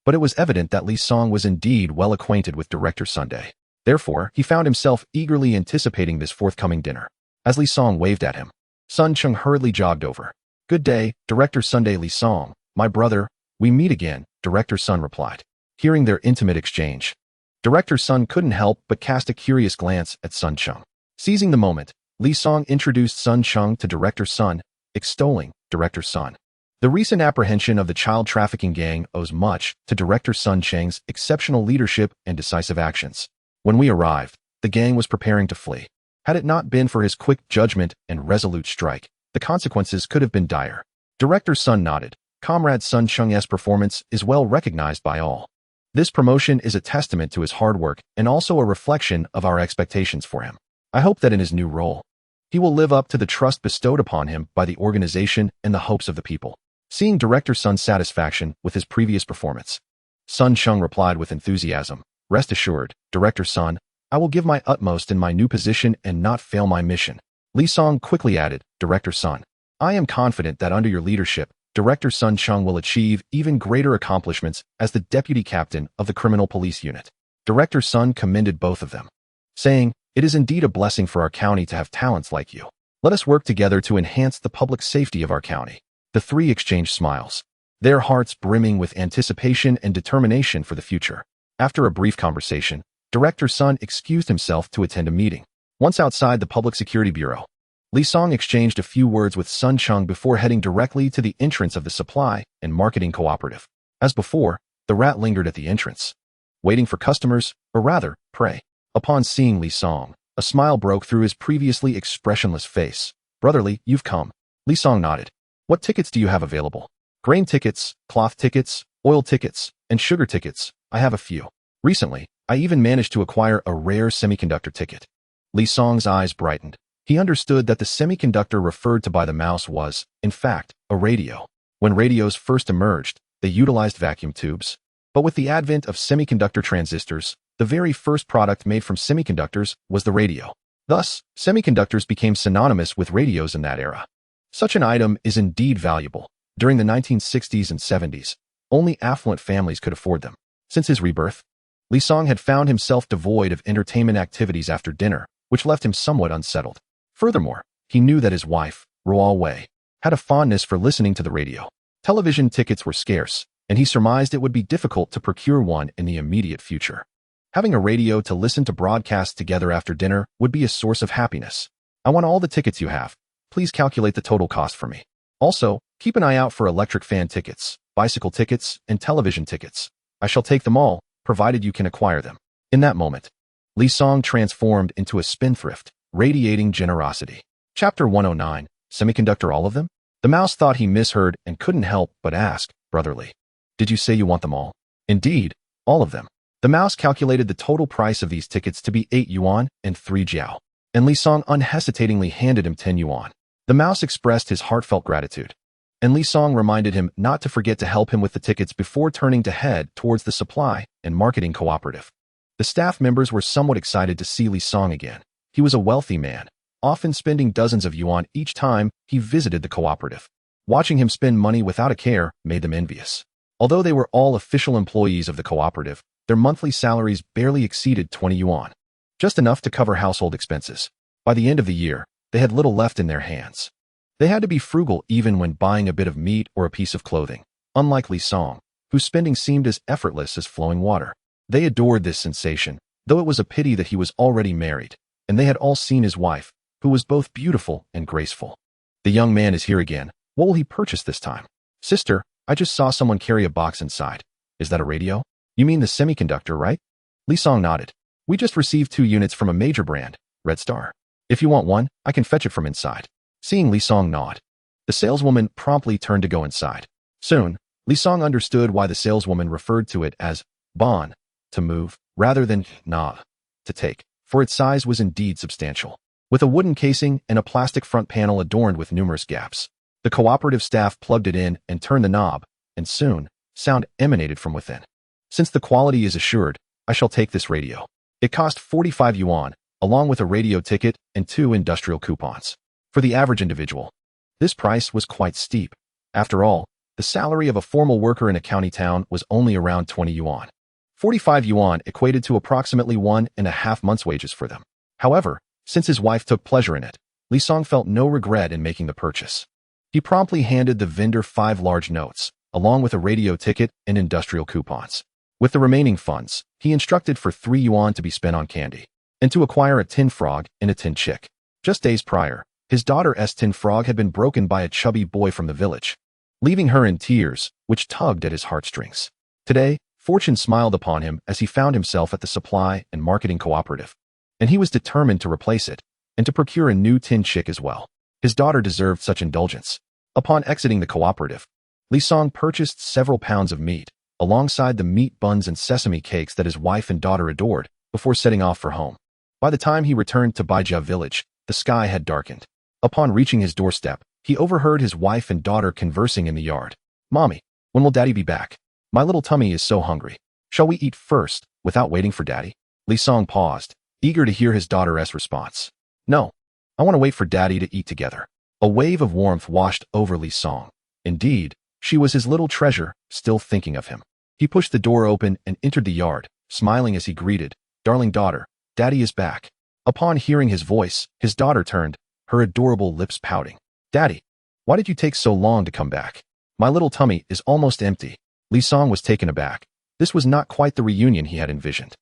But it was evident that Li Song was indeed well acquainted with Director Sunday. Therefore, he found himself eagerly anticipating this forthcoming dinner. As Li Song waved at him, Sun Chung hurriedly jogged over. "Good day, Director Sunday." "Li Song, my brother, we meet again," Director Sun replied. Hearing their intimate exchange, Director Sun couldn't help but cast a curious glance at Sun Chung. Seizing the moment, Li Song introduced Sun Chung to Director Sun, extolling Director Sun. The recent apprehension of the child trafficking gang owes much to Director Sun Cheng's exceptional leadership and decisive actions. When we arrived, the gang was preparing to flee. Had it not been for his quick judgment and resolute strike, the consequences could have been dire. Director Sun nodded. Comrade Sun Cheng's performance is well recognized by all. This promotion is a testament to his hard work and also a reflection of our expectations for him. I hope that in his new role, he will live up to the trust bestowed upon him by the organization and the hopes of the people. Seeing Director Sun's satisfaction with his previous performance, Sun Chung replied with enthusiasm, "Rest assured, Director Sun, I will give my utmost in my new position and not fail my mission." Li Song quickly added, "Director Sun, I am confident that under your leadership, Director Sun Chung will achieve even greater accomplishments as the deputy captain of the criminal police unit." Director Sun commended both of them, saying, "It is indeed a blessing for our county to have talents like you. Let us work together to enhance the public safety of our county." The three exchanged smiles, their hearts brimming with anticipation and determination for the future. After a brief conversation, Director Sun excused himself to attend a meeting. Once outside the Public Security Bureau, Li Song exchanged a few words with Sun Chung before heading directly to the entrance of the Supply and Marketing Cooperative. As before, the rat lingered at the entrance, waiting for customers, or rather, prey. Upon seeing Li Song, a smile broke through his previously expressionless face. "Brotherly, you've come." Li Song nodded. "What tickets do you have available?" "Grain tickets, cloth tickets, oil tickets, and sugar tickets. I have a few. Recently, I even managed to acquire a rare semiconductor ticket." Li Song's eyes brightened. He understood that the semiconductor referred to by the mouse was, in fact, a radio. When radios first emerged, they utilized vacuum tubes. But with the advent of semiconductor transistors, the very first product made from semiconductors was the radio. Thus, semiconductors became synonymous with radios in that era. Such an item is indeed valuable. During the 1960s and 70s, only affluent families could afford them. Since his rebirth, Li Song had found himself devoid of entertainment activities after dinner, which left him somewhat unsettled. Furthermore, he knew that his wife, Ruowei, had a fondness for listening to the radio. Television tickets were scarce, and he surmised it would be difficult to procure one in the immediate future. Having a radio to listen to broadcasts together after dinner would be a source of happiness. "I want all the tickets you have. Please calculate the total cost for me. Also, keep an eye out for electric fan tickets, bicycle tickets, and television tickets. I shall take them all, provided you can acquire them." In that moment, Li Song transformed into a spendthrift, radiating generosity. Chapter 109, Semiconductor All of them? The mouse thought he misheard and couldn't help but ask, "Brotherly, did you say you want them all?" "Indeed, all of them." The mouse calculated the total price of these tickets to be 8 yuan and 3 jiao, and Li Song unhesitatingly handed him 10 yuan. The mouse expressed his heartfelt gratitude, and Li Song reminded him not to forget to help him with the tickets before turning to head towards the Supply and Marketing Cooperative. The staff members were somewhat excited to see Li Song again. He was a wealthy man, often spending dozens of yuan each time he visited the cooperative. Watching him spend money without a care made them envious. Although they were all official employees of the cooperative, their monthly salaries barely exceeded 20 yuan, just enough to cover household expenses. By the end of the year, they had little left in their hands. They had to be frugal even when buying a bit of meat or a piece of clothing, unlike Li Song, whose spending seemed as effortless as flowing water. They adored this sensation, though it was a pity that he was already married, and they had all seen his wife, who was both beautiful and graceful. "The young man is here again. What will he purchase this time?" "Sister, I just saw someone carry a box inside. Is that a radio?" "You mean the semiconductor, right?" Li Song nodded. "We just received 2 units from a major brand, Red Star. If you want one, I can fetch it from inside." Seeing Li Song nod, the saleswoman promptly turned to go inside. Soon, Li Song understood why the saleswoman referred to it as "ban," to move, rather than "na," to take, for its size was indeed substantial. With a wooden casing and a plastic front panel adorned with numerous gaps, the cooperative staff plugged it in and turned the knob, and soon, sound emanated from within. "Since the quality is assured, I shall take this radio." It cost 45 yuan, along with a radio ticket and 2 industrial coupons. For the average individual, this price was quite steep. After all, The salary of a formal worker in a county town was only around 20 yuan. 45 yuan equated to approximately 1.5 months' wages for them. However, since his wife took pleasure in it, Li Song felt no regret in making the purchase. He promptly handed the vendor 5 large notes, along with a radio ticket and industrial coupons. With the remaining funds, he instructed for 3 yuan to be spent on candy, and to acquire a tin frog and a tin chick. Just days prior, his daughter's tin frog had been broken by a chubby boy from the village, leaving her in tears, which tugged at his heartstrings. Today, fortune smiled upon him as he found himself at the supply and marketing cooperative, and he was determined to replace it and to procure a new tin chick as well. His daughter deserved such indulgence. Upon exiting the cooperative, Li Song purchased several pounds of meat, alongside the meat buns and sesame cakes that his wife and daughter adored, before setting off for home. By the time he returned to Baijia village, the sky had darkened. Upon reaching his doorstep, he overheard his wife and daughter conversing in the yard. "Mommy, when will Daddy be back? My little tummy is so hungry. Shall we eat first, without waiting for Daddy?" Li Song paused, eager to hear his daughter's response. "No, I want to wait for Daddy to eat together." A wave of warmth washed over Li Song. Indeed, she was his little treasure, still thinking of him. He pushed the door open and entered the yard, smiling as he greeted, "Darling daughter, Daddy is back." Upon hearing his voice, his daughter turned, her adorable lips pouting. "Daddy, why did you take so long to come back? My little tummy is almost empty." Li Song was taken aback. This was not quite the reunion he had envisioned.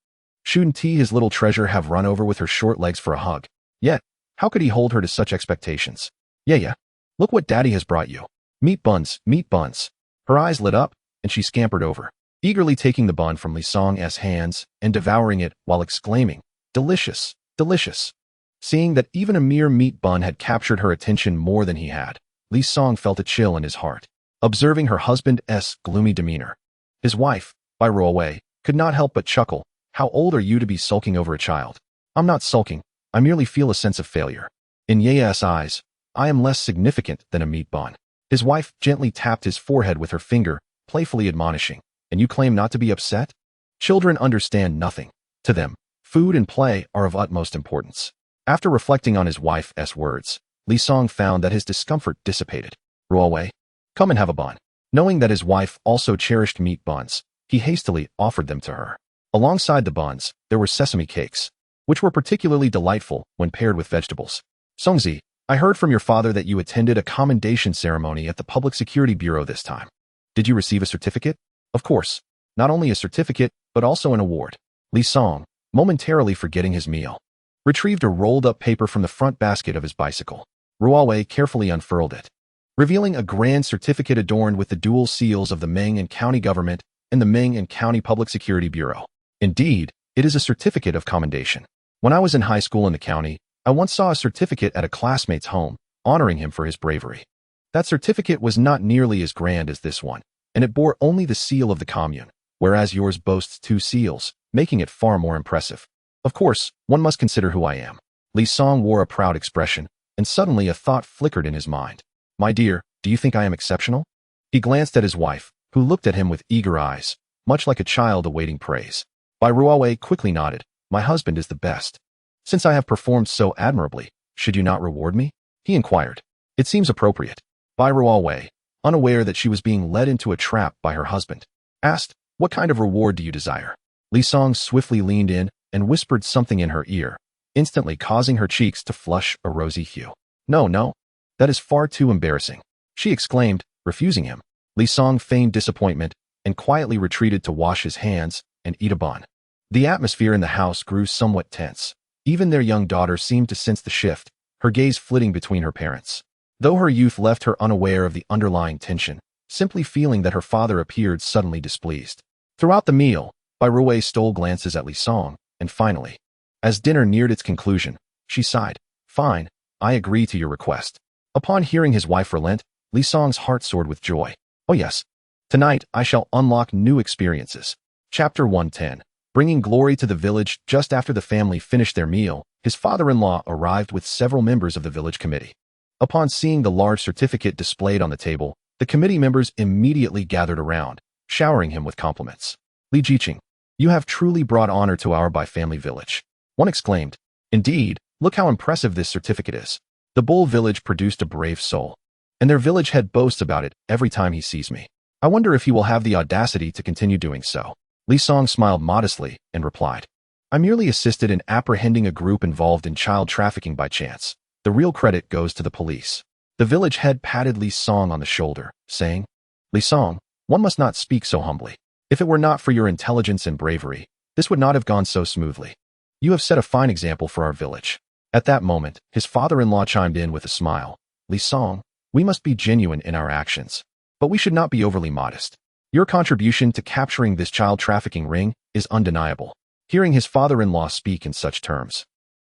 Shouldn't he, his little treasure, have run over with her short legs for a hug? Yet, how could he hold her to such expectations? Yeah, look what Daddy has brought you. Meat buns, meat buns." Her eyes lit up, and she scampered over, eagerly taking the bun from Li Song's hands and devouring it while exclaiming, "Delicious, delicious." Seeing that even a mere meat bun had captured her attention more than he had, Li Song felt a chill in his heart, observing her husband's gloomy demeanor. His wife, Bai Ruowei, could not help but chuckle. "How old are you to be sulking over a child?" "I'm not sulking, I merely feel a sense of failure. In Ye's eyes, I am less significant than a meat bun." His wife gently tapped his forehead with her finger, playfully admonishing, "And you claim not to be upset? Children understand nothing. To them, food and play are of utmost importance." After reflecting on his wife's words, Li Song found that his discomfort dissipated. "Ruowei, come and have a bun." Knowing that his wife also cherished meat buns, he hastily offered them to her. Alongside the buns, there were sesame cakes, which were particularly delightful when paired with vegetables. "Songzi, I heard from your father that you attended a commendation ceremony at the Public Security Bureau this time. Did you receive a certificate?" "Of course. Not only a certificate, but also an award." Li Song, momentarily forgetting his meal, retrieved a rolled-up paper from the front basket of his bicycle. Ruowei carefully unfurled it, revealing a grand certificate adorned with the dual seals of the Meng and County Government and the Meng and County Public Security Bureau. Indeed, it is a certificate of commendation. When I was in high school in the county, I once saw a certificate at a classmate's home, honoring him for his bravery. That certificate was not nearly as grand as this one, and it bore only the seal of the commune, whereas yours boasts 2 seals, making it far more impressive. Of course, one must consider who I am. Li Song wore a proud expression, and suddenly a thought flickered in his mind. "My dear, do you think I am exceptional?" He glanced at his wife, who looked at him with eager eyes, much like a child awaiting praise. Bai Ruowei quickly nodded. "My husband is the best. Since I have performed so admirably, should you not reward me?" he inquired. "It seems appropriate." Bai Ruowei, unaware that she was being led into a trap by her husband, asked, "What kind of reward do you desire?" Li Song swiftly leaned in and whispered something in her ear, instantly causing her cheeks to flush a rosy hue. No, that is far too embarrassing," she exclaimed, refusing him. Li Song feigned disappointment and quietly retreated to wash his hands and eat a bun. The atmosphere in the house grew somewhat tense. Even their young daughter seemed to sense the shift, her gaze flitting between her parents. Though her youth left her unaware of the underlying tension, simply feeling that her father appeared suddenly displeased. Throughout the meal, Bai Ruowei stole glances at Li Song, and finally, as dinner neared its conclusion, she sighed. "Fine, I agree to your request." Upon hearing his wife relent, Li Song's heart soared with joy. "Oh yes, tonight I shall unlock new experiences." Chapter 110. Bringing glory to the village. Just after the family finished their meal, his father-in-law arrived with several members of the village committee. Upon seeing the large certificate displayed on the table, the committee members immediately gathered around, showering him with compliments. "Li Jiqing, you have truly brought honor to our Bai family village," one exclaimed. "Indeed, look how impressive this certificate is. The Bull village produced a brave soul." and their village head boasts about it every time he sees me. I wonder if he will have the audacity to continue doing so." Li Song smiled modestly and replied, "I merely assisted in apprehending a group involved in child trafficking by chance. The real credit goes to the police." The village head patted Li Song on the shoulder, saying, "Li Song, one must not speak so humbly. If it were not for your intelligence and bravery, this would not have gone so smoothly. You have set a fine example for our village." At that moment, his father-in-law chimed in with a smile. "Li Song, we must be genuine in our actions, but we should not be overly modest. Your contribution to capturing this child trafficking ring is undeniable." Hearing his father-in-law speak in such terms,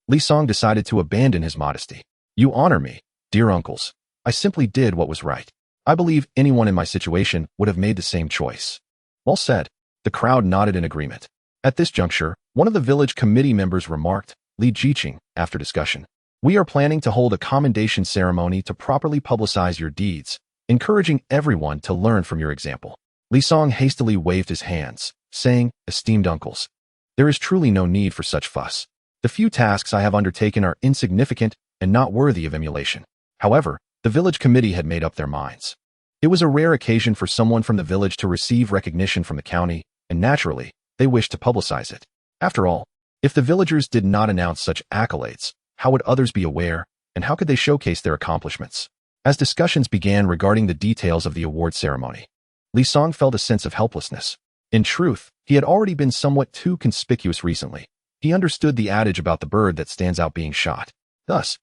Li Song decided to abandon his modesty. "You honor me, dear uncles. I simply did what was right. I believe anyone in my situation would have made the same choice." Well said. The crowd nodded in agreement. At this juncture, one of the village committee members remarked, "Li Jiqing, after discussion, we are planning to hold a commendation ceremony to properly publicize your deeds, encouraging everyone to learn from your example." Li Song hastily waved his hands, saying, "Esteemed uncles, there is truly no need for such fuss. The few tasks I have undertaken are insignificant and not worthy of emulation." However, the village committee had made up their minds. It was a rare occasion for someone from the village to receive recognition from the county, and naturally, they wished to publicize it. After all, if the villagers did not announce such accolades, how would others be aware, and how could they showcase their accomplishments? As discussions began regarding the details of the award ceremony, Li Song felt a sense of helplessness. In truth, he had already been somewhat too conspicuous recently. He understood the adage about the bird that stands out being shot. Thus,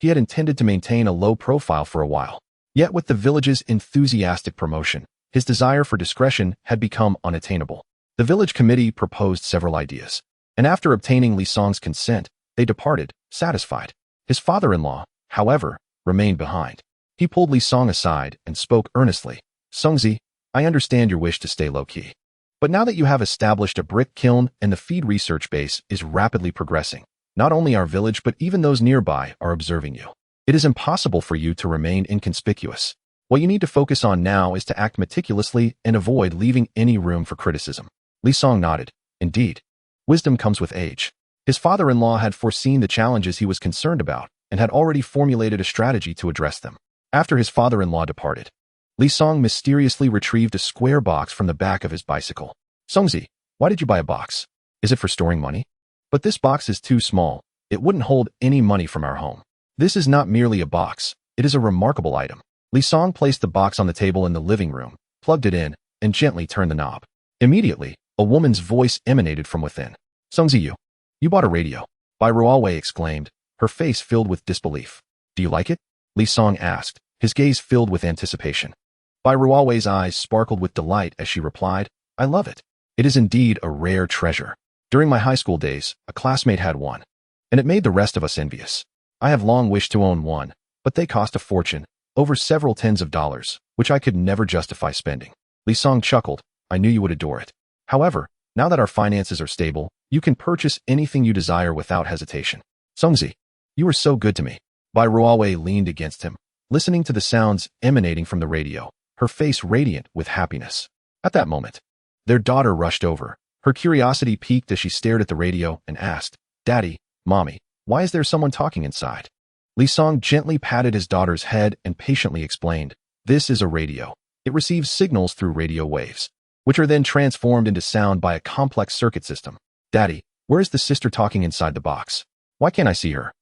he had intended to maintain a low profile for a while. Yet with the village's enthusiastic promotion, his desire for discretion had become unattainable. The village committee proposed several ideas, and after obtaining Li Song's consent, they departed, satisfied. His father-in-law, however, remained behind. He pulled Li Song aside and spoke earnestly. "Songzi, I understand your wish to stay low-key. But now that you have established a brick kiln and the feed research base is rapidly progressing, not only our village but even those nearby are observing you. It is impossible for you to remain inconspicuous. What you need to focus on now is to act meticulously and avoid leaving any room for criticism." Li Song nodded. Indeed, wisdom comes with age. His father-in-law had foreseen the challenges he was concerned about and had already formulated a strategy to address them. After his father-in-law departed, Li Song mysteriously retrieved a square box from the back of his bicycle. "Songzi, why did you buy a box? Is it for storing money?" "But this box is too small. It wouldn't hold any money from our home." "This is not merely a box. It is a remarkable item." Li Song placed the box on the table in the living room, plugged it in, and gently turned the knob. Immediately, a woman's voice emanated from within. "Songzi, you bought a radio," Bai Ruowei exclaimed, her face filled with disbelief. "Do you like it?" Li Song asked, his gaze filled with anticipation. Bai Ruowei's eyes sparkled with delight as she replied, "I love it. It is indeed a rare treasure. During my high school days, a classmate had one, and it made the rest of us envious. I have long wished to own one, but they cost a fortune, over several tens of dollars, which I could never justify spending." Li Song chuckled. "I knew you would adore it. However, now that our finances are stable, you can purchase anything you desire without hesitation." "Songzi, you are so good to me." Bai Ruowei leaned against him, listening to the sounds emanating from the radio, her face radiant with happiness. At that moment, their daughter rushed over. Her curiosity piqued as she stared at the radio and asked, "Daddy, Mommy, why is there someone talking inside?" Li Song gently patted his daughter's head and patiently explained, "This is a radio. It receives signals through radio waves, which are then transformed into sound by a complex circuit system. Daddy, where is the sister talking inside the box? Why can't I see her?"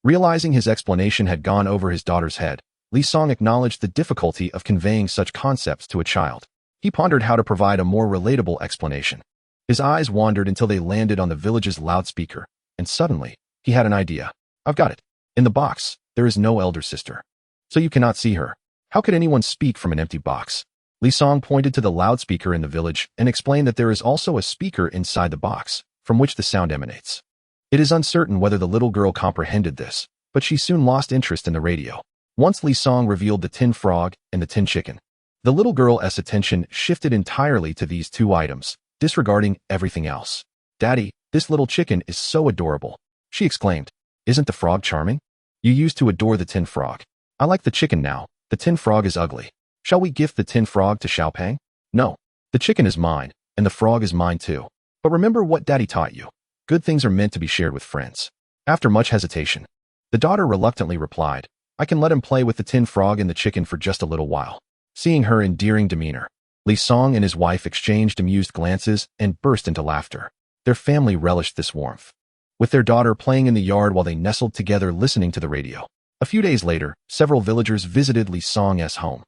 Realizing his explanation had gone over his daughter's head, Li Song acknowledged the difficulty of conveying such concepts to a child. He pondered how to provide a more relatable explanation. His eyes wandered until they landed on the village's loudspeaker, and suddenly, he had an idea. "I've got it. In the box, there is no elder sister. So you cannot see her. How could anyone speak from an empty box?" Li Song pointed to the loudspeaker in the village and explained that there is also a speaker inside the box, from which the sound emanates. It is uncertain whether the little girl comprehended this, but she soon lost interest in the radio. Once Li Song revealed the tin frog and the tin chicken, the little girl's attention shifted entirely to these two items, disregarding everything else. "Daddy, this little chicken is so adorable," she exclaimed. "Isn't the frog charming? You used to adore the tin frog. I like the chicken now. The tin frog is ugly. Shall we gift the tin frog to Xiaopeng?" "No. The chicken is mine, and the frog is mine too. But remember what Daddy taught you. Good things are meant to be shared with friends." After much hesitation, the daughter reluctantly replied, I can let him play with the tin frog and the chicken for just a little while. Seeing her endearing demeanor, Li Song and his wife exchanged amused glances and burst into laughter. Their family relished this warmth, with their daughter playing in the yard while they nestled together listening to the radio. A few days later, several villagers visited Li Song's home.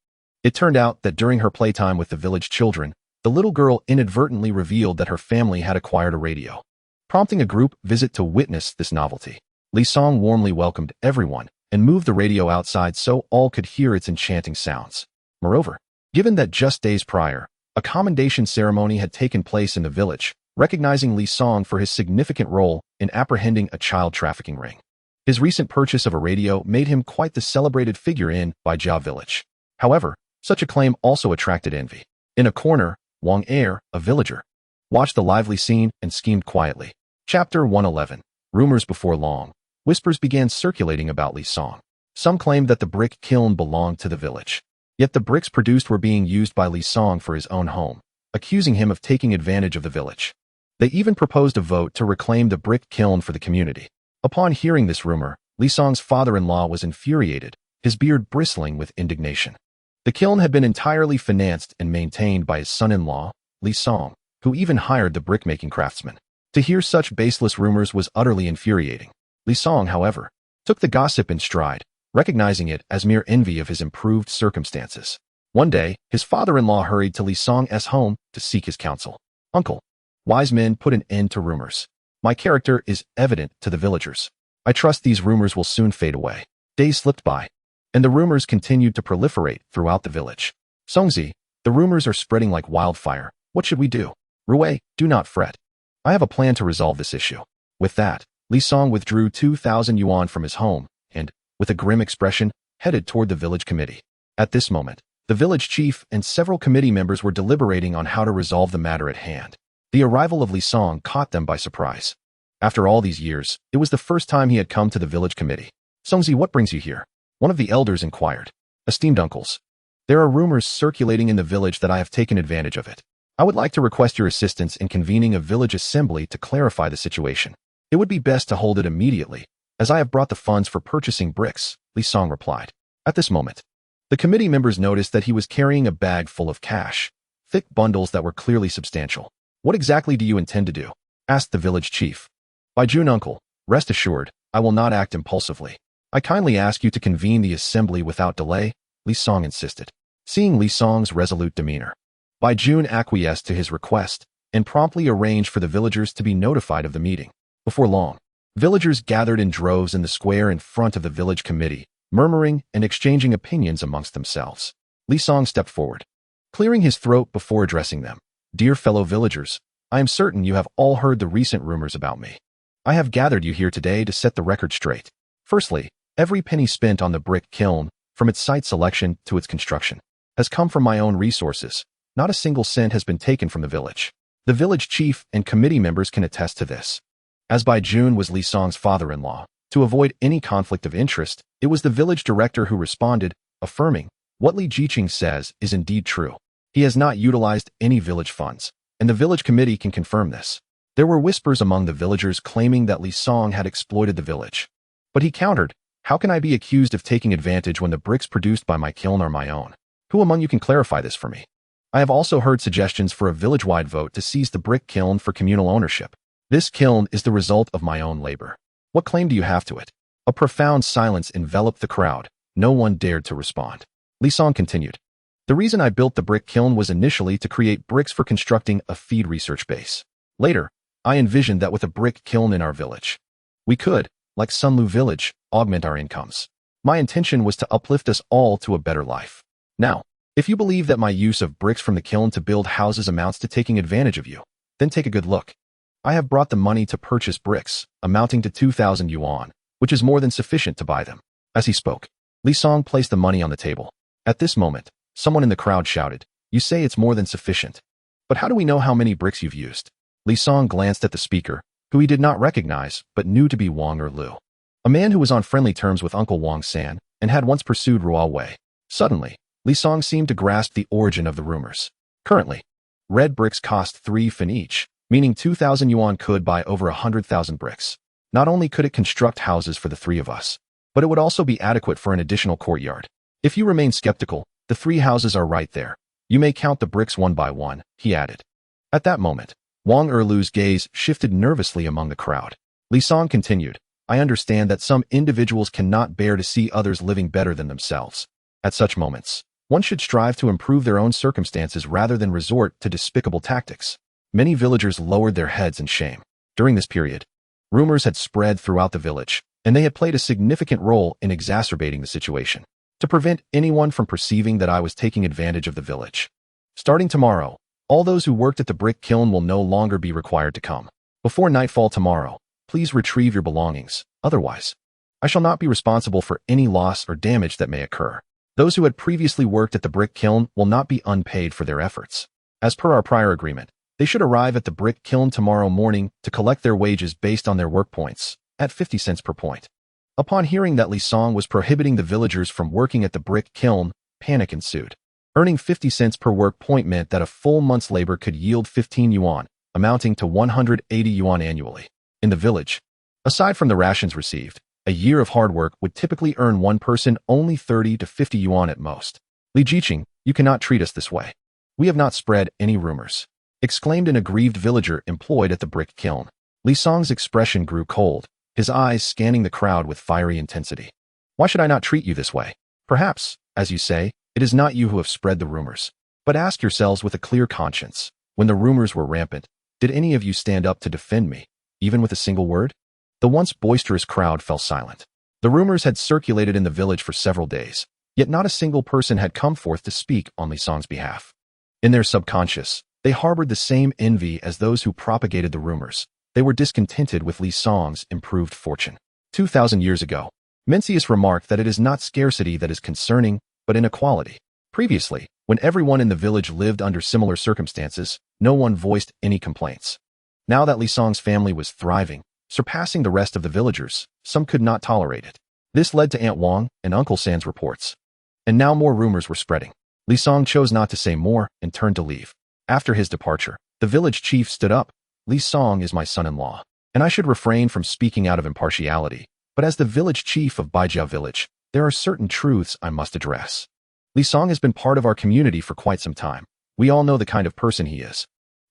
It turned out that during her playtime with the village children, the little girl inadvertently revealed that her family had acquired a radio, prompting a group visit to witness this novelty. Li Song warmly welcomed everyone and moved the radio outside so all could hear its enchanting sounds. Moreover, given that just days prior, a commendation ceremony had taken place in the village, recognizing Li Song for his significant role in apprehending a child trafficking ring. His recent purchase of a radio made him quite the celebrated figure in Bai Ruowei village. However, such acclaim also attracted envy. In a corner, Wang Er, a villager, watched the lively scene and schemed quietly. Chapter 111. Rumors. Before long, whispers began circulating about Li Song. Some claimed that the brick kiln belonged to the village. Yet the bricks produced were being used by Li Song for his own home, accusing him of taking advantage of the village. They even proposed a vote to reclaim the brick kiln for the community. Upon hearing this rumor, Li Song's father-in-law was infuriated, his beard bristling with indignation. The kiln had been entirely financed and maintained by his son-in-law, Li Song, who even hired the brickmaking craftsman. To hear such baseless rumors was utterly infuriating. Li Song, however, took the gossip in stride, recognizing it as mere envy of his improved circumstances. One day, his father-in-law hurried to Li Song's home to seek his counsel. "Uncle, wise men put an end to rumors. My character is evident to the villagers. I trust these rumors will soon fade away." Days slipped by, and the rumors continued to proliferate throughout the village. "Songzi, the rumors are spreading like wildfire. What should we do?" "Ruowei, do not fret. I have a plan to resolve this issue." With that, Li Song withdrew 2,000 yuan from his home and, with a grim expression, headed toward the village committee. At this moment, the village chief and several committee members were deliberating on how to resolve the matter at hand. The arrival of Li Song caught them by surprise. After all these years, it was the first time he had come to the village committee. "Songzi, what brings you here?" one of the elders inquired. "Esteemed uncles, there are rumors circulating in the village that I have taken advantage of it. I would like to request your assistance in convening a village assembly to clarify the situation. It would be best to hold it immediately, as I have brought the funds for purchasing bricks," Li Song replied. At this moment, the committee members noticed that he was carrying a bag full of cash, thick bundles that were clearly substantial. "What exactly do you intend to do?" asked the village chief. "By June, uncle, rest assured, I will not act impulsively. I kindly ask you to convene the assembly without delay," Li Song insisted. Seeing Li Song's resolute demeanor, Bai Jun acquiesced to his request and promptly arranged for the villagers to be notified of the meeting. Before long, villagers gathered in droves in the square in front of the village committee, murmuring and exchanging opinions amongst themselves. Li Song stepped forward, clearing his throat before addressing them. "Dear fellow villagers, I am certain you have all heard the recent rumors about me. I have gathered you here today to set the record straight. Firstly, every penny spent on the brick kiln, from its site selection to its construction, has come from my own resources. Not a single cent has been taken from the village. The village chief and committee members can attest to this." As Bai Jun was Li Song's father-in-law, to avoid any conflict of interest, it was the village director who responded, affirming, "What Li Jiqing says is indeed true. He has not utilized any village funds, and the village committee can confirm this." There were whispers among the villagers claiming that Li Song had exploited the village. But he countered, "How can I be accused of taking advantage when the bricks produced by my kiln are my own? Who among you can clarify this for me? I have also heard suggestions for a village-wide vote to seize the brick kiln for communal ownership. This kiln is the result of my own labor. What claim do you have to it?" A profound silence enveloped the crowd. No one dared to respond. Li Song continued, "The reason I built the brick kiln was initially to create bricks for constructing a feed research base. Later, I envisioned that with a brick kiln in our village, we could, like Sunlu village, augment our incomes. My intention was to uplift us all to a better life. Now, if you believe that my use of bricks from the kiln to build houses amounts to taking advantage of you, then take a good look. I have brought the money to purchase bricks, amounting to 2,000 yuan, which is more than sufficient to buy them." As he spoke, Li Song placed the money on the table. At this moment, someone in the crowd shouted, "You say it's more than sufficient. But how do we know how many bricks you've used?" Li Song glanced at the speaker, who he did not recognize but knew to be Wang or Lu, a man who was on friendly terms with Uncle Wang San and had once pursued Ruowei. Suddenly, Li Song seemed to grasp the origin of the rumors. Currently, red bricks cost 3 fin each, meaning 2,000 yuan could buy over 100,000 bricks. Not only could it construct houses for the three of us, but it would also be adequate for an additional courtyard. If you remain skeptical, the 3 houses are right there. You may count the bricks one by one, he added. At that moment, Wang Erlu's gaze shifted nervously among the crowd. Li Song continued, I understand that some individuals cannot bear to see others living better than themselves. At such moments, one should strive to improve their own circumstances rather than resort to despicable tactics. Many villagers lowered their heads in shame. During this period, rumors had spread throughout the village, and they had played a significant role in exacerbating the situation, to prevent anyone from perceiving that I was taking advantage of the village. Starting tomorrow, all those who worked at the brick kiln will no longer be required to come. Before nightfall tomorrow, please retrieve your belongings. Otherwise, I shall not be responsible for any loss or damage that may occur. Those who had previously worked at the brick kiln will not be unpaid for their efforts. As per our prior agreement, they should arrive at the brick kiln tomorrow morning to collect their wages based on their work points, at 50 cents per point. Upon hearing that Li Song was prohibiting the villagers from working at the brick kiln, panic ensued. Earning 50 cents per work point meant that a full month's labor could yield 15 yuan, amounting to 180 yuan annually. In the village, aside from the rations received, a year of hard work would typically earn one person only 30 to 50 yuan at most. Li Jiqing, you cannot treat us this way. We have not spread any rumors, exclaimed an aggrieved villager employed at the brick kiln. Li Song's expression grew cold, his eyes scanning the crowd with fiery intensity. Why should I not treat you this way? Perhaps, as you say, it is not you who have spread the rumors. But ask yourselves with a clear conscience, when the rumors were rampant, did any of you stand up to defend me, even with a single word? The once boisterous crowd fell silent. The rumors had circulated in the village for several days, yet not a single person had come forth to speak on Li Song's behalf. In their subconscious, they harbored the same envy as those who propagated the rumors. They were discontented with Li Song's improved fortune. 2,000 years ago, Mencius remarked that it is not scarcity that is concerning, but inequality. Previously, when everyone in the village lived under similar circumstances, no one voiced any complaints. Now that Li Song's family was thriving, surpassing the rest of the villagers, some could not tolerate it. This led to Aunt Wang and Uncle San's reports. And now more rumors were spreading. Li Song chose not to say more and turned to leave. After his departure, the village chief stood up. Li Song is my son-in-law, and I should refrain from speaking out of impartiality, but as the village chief of Baijiao village, there are certain truths I must address. Li Song has been part of our community for quite some time. We all know the kind of person he is.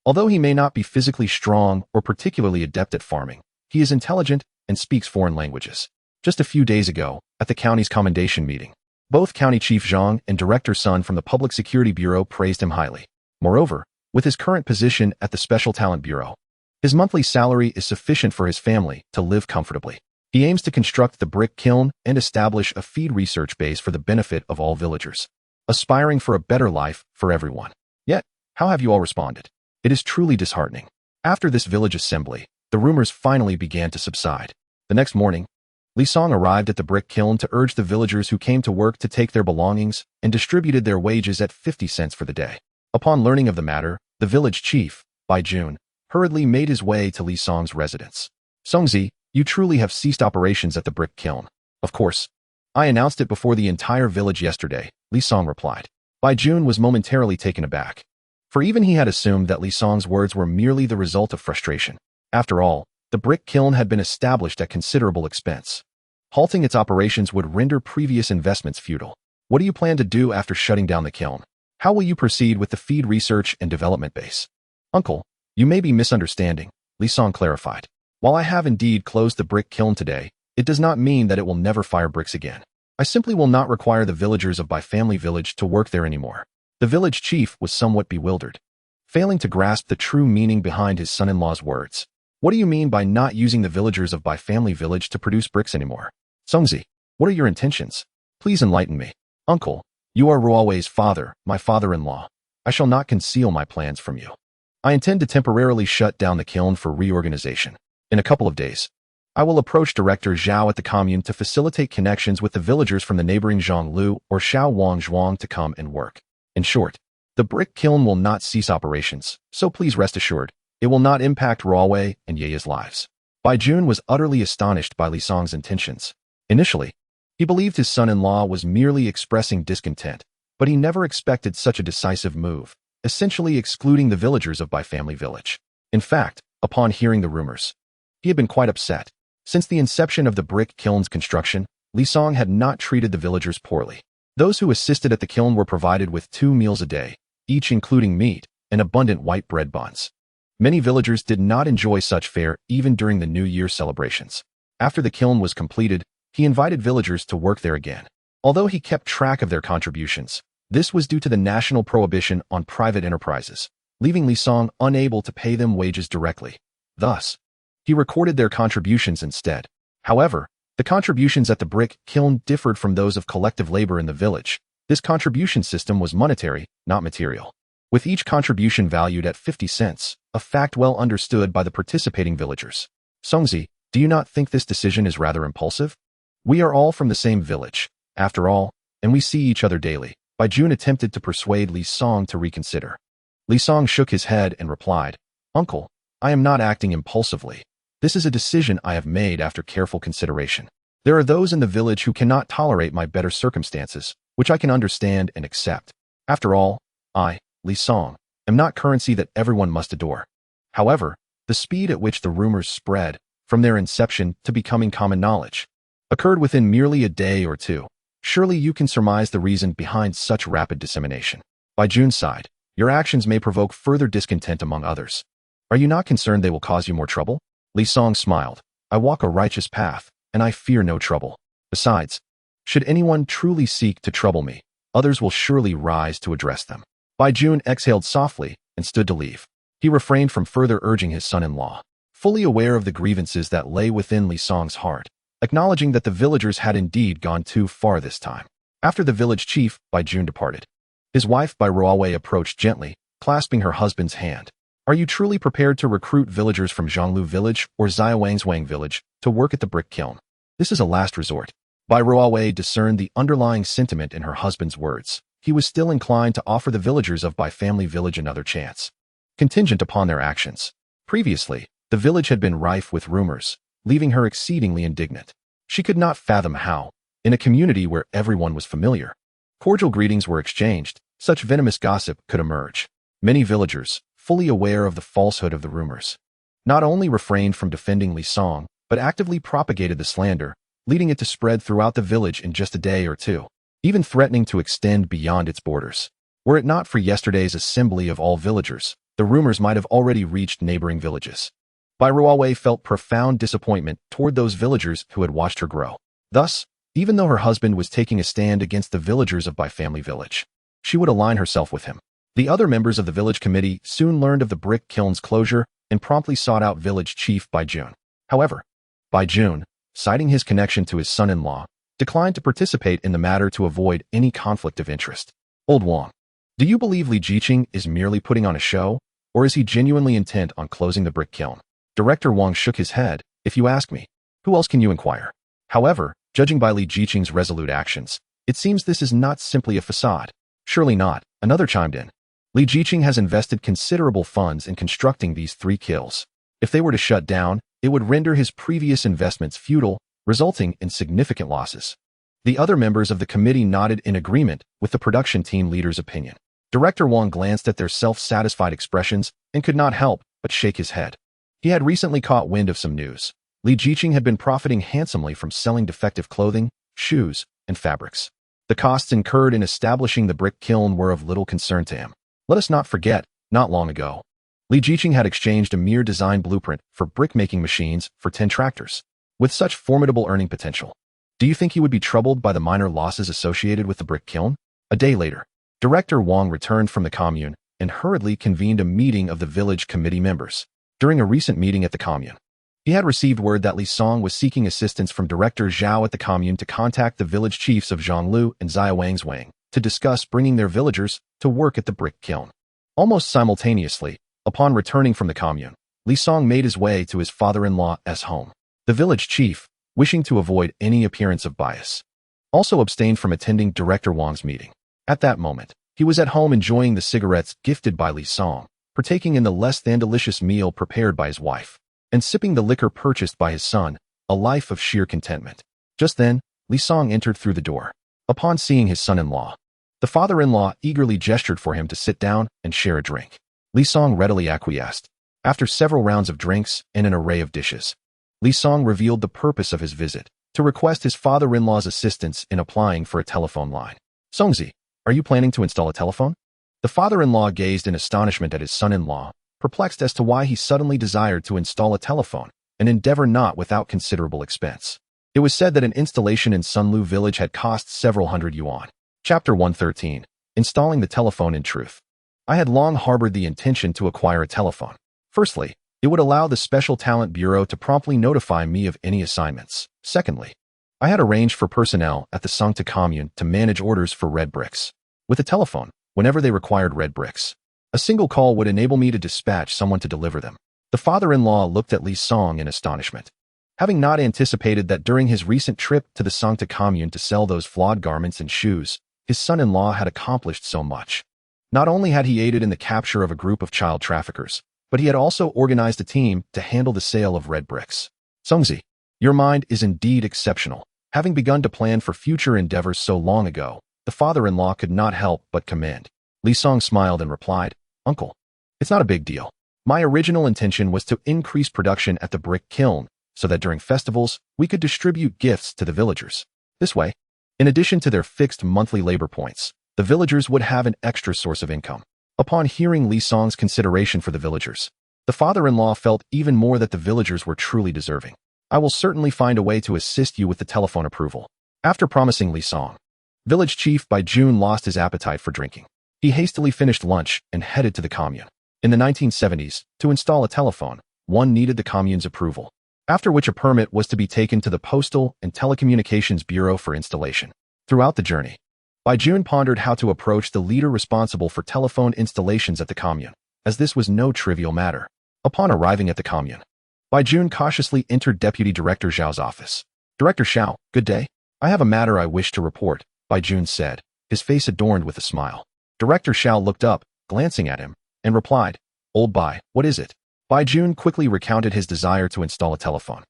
Although he may not be physically strong or particularly adept at farming, he is intelligent and speaks foreign languages. Just a few days ago, at the county's commendation meeting, both County Chief Zhang and Director Sun from the Public Security Bureau praised him highly. Moreover, with his current position at the Special Talent Bureau, his monthly salary is sufficient for his family to live comfortably. He aims to construct the brick kiln and establish a feed research base for the benefit of all villagers, aspiring for a better life for everyone. Yet, how have you all responded? It is truly disheartening. After this village assembly, the rumors finally began to subside. The next morning, Li Song arrived at the brick kiln to urge the villagers who came to work to take their belongings and distributed their wages at 50 cents for the day. Upon learning of the matter, the village chief, Bai Jun, hurriedly made his way to Li Song's residence. Songzi, you truly have ceased operations at the brick kiln. Of course. I announced it before the entire village yesterday, Li Song replied. Bai Jun was momentarily taken aback, for even he had assumed that Li Song's words were merely the result of frustration. After all, the brick kiln had been established at considerable expense. Halting its operations would render previous investments futile. What do you plan to do after shutting down the kiln? How will you proceed with the feed research and development base? Uncle, you may be misunderstanding, Li Song clarified. While I have indeed closed the brick kiln today, it does not mean that it will never fire bricks again. I simply will not require the villagers of Bai Family Village to work there anymore. The village chief was somewhat bewildered, failing to grasp the true meaning behind his son-in-law's words. What do you mean by not using the villagers of Bai Family Village to produce bricks anymore? Songzi, what are your intentions? Please enlighten me. Uncle, you are Ruowei's father, my father-in-law. I shall not conceal my plans from you. I intend to temporarily shut down the kiln for reorganization. In a couple of days, I will approach Director Zhao at the commune to facilitate connections with the villagers from the neighboring Zhonglu or Shao Wang Zhuang to come and work. In short, the brick kiln will not cease operations, so please rest assured, it will not impact Ruowei and Ye's lives. Bai Jun was utterly astonished by Li Song's intentions. Initially, he believed his son-in-law was merely expressing discontent, but he never expected such a decisive move, essentially excluding the villagers of Bai Family Village. In fact, upon hearing the rumors, he had been quite upset. Since the inception of the brick kiln's construction, Li Song had not treated the villagers poorly. Those who assisted at the kiln were provided with 2 meals a day, each including meat and abundant white bread buns. Many villagers did not enjoy such fare even during the New Year celebrations. After the kiln was completed, he invited villagers to work there again. Although he kept track of their contributions, this was due to the national prohibition on private enterprises, leaving Li Song unable to pay them wages directly. Thus, he recorded their contributions instead. However, the contributions at the brick kiln differed from those of collective labor in the village. This contribution system was monetary, not material, with each contribution valued at 50 cents, a fact well understood by the participating villagers. Songzi, do you not think this decision is rather impulsive? We are all from the same village, after all, and we see each other daily. Bai Jun attempted to persuade Li Song to reconsider. Li Song shook his head and replied, Uncle, I am not acting impulsively. This is a decision I have made after careful consideration. There are those in the village who cannot tolerate my better circumstances, which I can understand and accept. After all, I, Li Song, am not currency that everyone must adore. However, the speed at which the rumors spread, from their inception to becoming common knowledge, occurred within merely a day or two. Surely you can surmise the reason behind such rapid dissemination. Bai Jun sighed, your actions may provoke further discontent among others. Are you not concerned they will cause you more trouble? Li Song smiled. I walk a righteous path, and I fear no trouble. Besides, should anyone truly seek to trouble me, others will surely rise to address them. Bai Jun exhaled softly and stood to leave. He refrained from further urging his son-in-law, fully aware of the grievances that lay within Li Song's heart, acknowledging that the villagers had indeed gone too far this time. After the village chief, Bai Jun departed. His wife, Bai Ruowei, approached gently, clasping her husband's hand. Are you truly prepared to recruit villagers from Zhonglu village or Xiaowangswang village to work at the brick kiln? This is a last resort. Bai Ruowei discerned the underlying sentiment in her husband's words. He was still inclined to offer the villagers of Bai family village another chance, contingent upon their actions. Previously, the village had been rife with rumors, leaving her exceedingly indignant. She could not fathom how, in a community where everyone was familiar, cordial greetings were exchanged, such venomous gossip could emerge. Many villagers, fully aware of the falsehood of the rumors, not only refrained from defending Li Song, but actively propagated the slander, leading it to spread throughout the village in just a day or two, even threatening to extend beyond its borders. Were it not for yesterday's assembly of all villagers, the rumors might have already reached neighboring villages. Bai Ruowei felt profound disappointment toward those villagers who had watched her grow. Thus, even though her husband was taking a stand against the villagers of Bai family village, she would align herself with him. The other members of the village committee soon learned of the brick kiln's closure and promptly sought out village chief Bai Jun. However, Bai Jun, citing his connection to his son-in-law, declined to participate in the matter to avoid any conflict of interest. Old Wang, do you believe Li Jiqing is merely putting on a show, or is he genuinely intent on closing the brick kiln? Director Wang shook his head. If you ask me, who else can you inquire? However, judging by Li Jiqing's resolute actions, it seems this is not simply a facade. Surely not, another chimed in. Li Jiqing has invested considerable funds in constructing these 3 kilns. If they were to shut down, it would render his previous investments futile, resulting in significant losses. The other members of the committee nodded in agreement with the production team leader's opinion. Director Wang glanced at their self-satisfied expressions and could not help but shake his head. He had recently caught wind of some news. Li Jiqing had been profiting handsomely from selling defective clothing, shoes, and fabrics. The costs incurred in establishing the brick kiln were of little concern to him. Let us not forget, not long ago, Li Jiqing had exchanged a mere design blueprint for brick-making machines for 10 tractors. With such formidable earning potential, do you think he would be troubled by the minor losses associated with the brick kiln? A day later, Director Wang returned from the commune and hurriedly convened a meeting of the village committee members. During a recent meeting at the commune, he had received word that Li Song was seeking assistance from Director Zhao at the commune to contact the village chiefs of Zhonglu and Xiaowangswang to discuss bringing their villagers to work at the brick kiln. Almost simultaneously, upon returning from the commune, Li Song made his way to his father-in-law's home. The village chief, wishing to avoid any appearance of bias, also abstained from attending Director Wang's meeting. At that moment, he was at home enjoying the cigarettes gifted by Li Song, partaking in the less-than-delicious meal prepared by his wife, and sipping the liquor purchased by his son, a life of sheer contentment. Just then, Li Song entered through the door. Upon seeing his son-in-law, the father-in-law eagerly gestured for him to sit down and share a drink. Li Song readily acquiesced. After several rounds of drinks and an array of dishes, Li Song revealed the purpose of his visit. to request his father-in-law's assistance in applying for a telephone line. "Songzi, are you planning to install a telephone?" The father-in-law gazed in astonishment at his son-in-law, perplexed as to why he suddenly desired to install a telephone, an endeavor not without considerable expense. It was said that an installation in Sunlu village had cost several hundred yuan. Chapter 113. Installing the telephone in truth. I had long harbored the intention to acquire a telephone. Firstly, it would allow the Special Talent Bureau to promptly notify me of any assignments. Secondly, I had arranged for personnel at the Sangta commune to manage orders for red bricks. With a telephone, whenever they required red bricks, a single call would enable me to dispatch someone to deliver them. The father-in-law looked at Li Song in astonishment. Having not anticipated that during his recent trip to the Sangta commune to sell those flawed garments and shoes, his son-in-law had accomplished so much. Not only had he aided in the capture of a group of child traffickers, but he had also organized a team to handle the sale of red bricks. "Songzi, your mind is indeed exceptional." Having begun to plan for future endeavors so long ago, the father-in-law could not help but commend. Li Song smiled and replied, "Uncle, it's not a big deal. My original intention was to increase production at the brick kiln, so that during festivals, we could distribute gifts to the villagers. This way, in addition to their fixed monthly labor points, the villagers would have an extra source of income." Upon hearing Li Song's consideration for the villagers, the father-in-law felt even more that the villagers were truly deserving. "I will certainly find a way to assist you with the telephone approval." After promising Li Song, village chief Bai Jun lost his appetite for drinking. He hastily finished lunch and headed to the commune. In the 1970s, to install a telephone, one needed the commune's approval, after which a permit was to be taken to the Postal and Telecommunications Bureau for installation. Throughout the journey, Bai Jun pondered how to approach the leader responsible for telephone installations at the commune, as this was no trivial matter. Upon arriving at the commune, Bai Jun cautiously entered Deputy Director Zhao's office. "Director Zhao, good day. I have a matter I wish to report," Bai Jun said, his face adorned with a smile. Director Zhao looked up, glancing at him, and replied, "Old Bai, what is it?" Bai Jun quickly recounted his desire to install a telephone,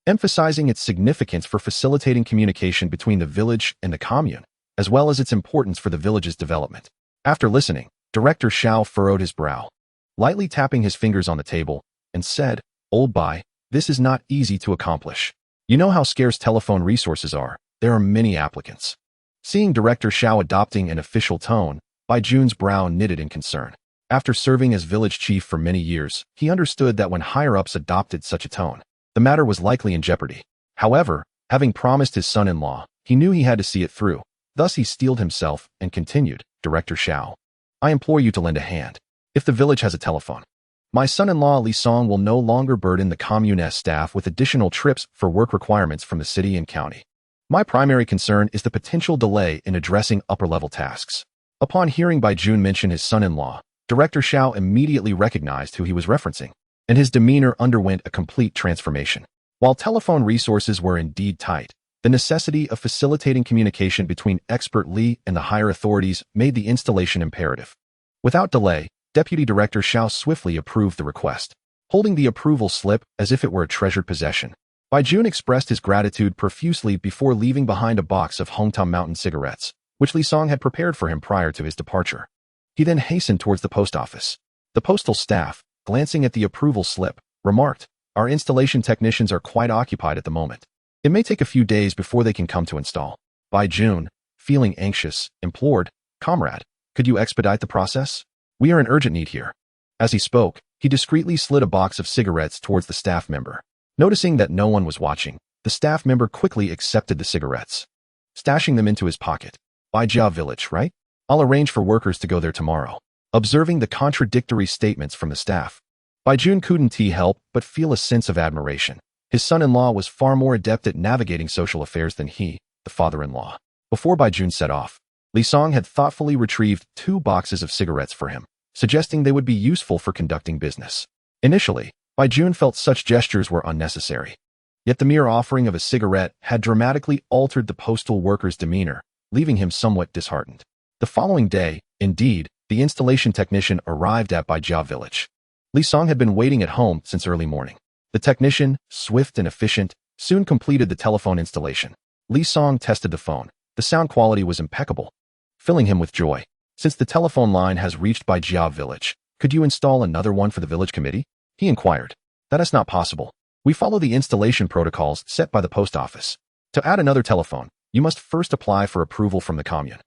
emphasizing its significance for facilitating communication between the village and the commune, as well as its importance for the village's development. After listening, Director Zhao furrowed his brow, lightly tapping his fingers on the table, and said, "Old Bai, this is not easy to accomplish. You know how scarce telephone resources are. There are many applicants." Seeing Director Zhao adopting an official tone, Bai Jun's brow knitted in concern. After serving as village chief for many years, he understood that when higher-ups adopted such a tone, the matter was likely in jeopardy. However, having promised his son-in-law, he knew he had to see it through. Thus he steeled himself and continued, "Director Zhao, I implore you to lend a hand. If the village has a telephone, my son-in-law Li Song will no longer burden the commune's staff with additional trips for work requirements from the city and county. My primary concern is the potential delay in addressing upper-level tasks." Upon hearing Bai Jun mention his son-in-law, Director Zhao immediately recognized who he was referencing, and his demeanor underwent a complete transformation. While telephone resources were indeed tight, the necessity of facilitating communication between expert Li and the higher authorities made the installation imperative. Without delay, Deputy Director Zhao swiftly approved the request. Holding the approval slip as if it were a treasured possession, Bai Jun expressed his gratitude profusely before leaving behind a box of Hongtam Mountain cigarettes, which Li Song had prepared for him prior to his departure. He then hastened towards the post office. The postal staff, glancing at the approval slip, remarked, "Our installation technicians are quite occupied at the moment. It may take a few days before they can come to install." Bai Jun, feeling anxious, implored, "Comrade, could you expedite the process? We are in urgent need here." As he spoke, he discreetly slid a box of cigarettes towards the staff member. Noticing that no one was watching, the staff member quickly accepted the cigarettes, stashing them into his pocket. "Bai Jia village, right? I'll arrange for workers to go there tomorrow." Observing the contradictory statements from the staff, Bai Jun couldn't help but feel a sense of admiration. His son-in-law was far more adept at navigating social affairs than he, the father-in-law. Before Bai Jun set off, Li Song had thoughtfully retrieved 2 boxes of cigarettes for him, suggesting they would be useful for conducting business. Initially, Bai Jun felt such gestures were unnecessary. Yet the mere offering of a cigarette had dramatically altered the postal worker's demeanor, leaving him somewhat disheartened. The following day, indeed, the installation technician arrived at Bai Jia village. Li Song had been waiting at home since early morning. The technician, swift and efficient, soon completed the telephone installation. Li Song tested the phone. The sound quality was impeccable, filling him with joy. "Since the telephone line has reached Bai Jia village, could you install another one for the village committee?" he inquired. "That is not possible. We follow the installation protocols set by the post office." To add another telephone, you must first apply for approval from the commune,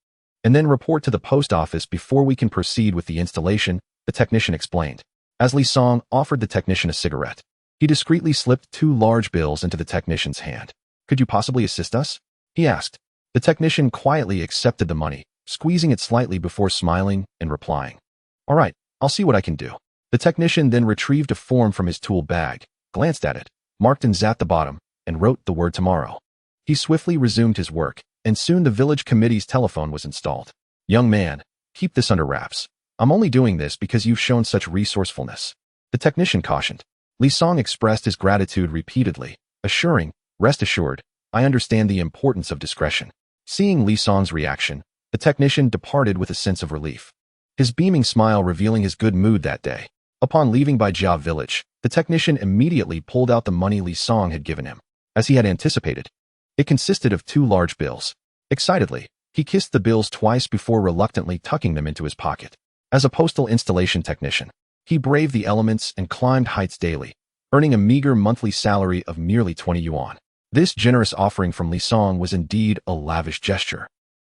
and then report to the post office before we can proceed with the installation, the technician explained. As Li Song offered the technician a cigarette, he discreetly slipped 2 large bills into the technician's hand. Could you possibly assist us? He asked. The technician quietly accepted the money, squeezing it slightly before smiling and replying, "All right, I'll see what I can do." The technician then retrieved a form from his tool bag, glanced at it, marked ins at the bottom, and wrote the word tomorrow. He swiftly resumed his work, and soon the village committee's telephone was installed. "Young man, keep this under wraps. I'm only doing this because you've shown such resourcefulness," the technician cautioned. Li Song expressed his gratitude repeatedly, assuring, "Rest assured, I understand the importance of discretion." Seeing Li Song's reaction, the technician departed with a sense of relief, his beaming smile revealing his good mood that day. Upon leaving Bai Ruowei village, the technician immediately pulled out the money Li Song had given him. As he had anticipated, it consisted of 2 large bills. Excitedly, he kissed the bills twice before reluctantly tucking them into his pocket. As a postal installation technician, he braved the elements and climbed heights daily, earning a meager monthly salary of merely 20 yuan. This generous offering from Li Song was indeed a lavish gesture.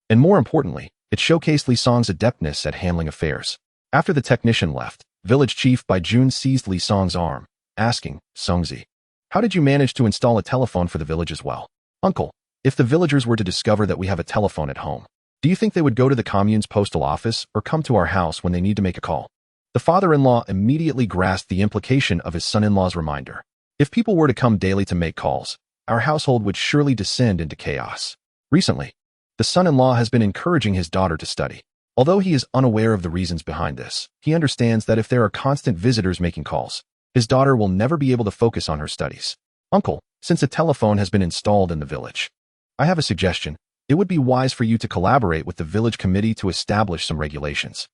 And more importantly, it showcased Li Song's adeptness at handling affairs. After the technician left, village chief Bai Jun seized Li Song's arm, asking, "Songzi, how did you manage to install a telephone for the village as well?" "Uncle, if the villagers were to discover that we have a telephone at home, do you think they would go to the commune's postal office or come to our house when they need to make a call?" The father-in-law immediately grasped the implication of his son-in-law's reminder. If people were to come daily to make calls, our household would surely descend into chaos. Recently, the son-in-law has been encouraging his daughter to study. Although he is unaware of the reasons behind this, he understands that if there are constant visitors making calls, his daughter will never be able to focus on her studies. "Uncle, since a telephone has been installed in the village, I have a suggestion. It would be wise for you to collaborate with the village committee to establish some regulations.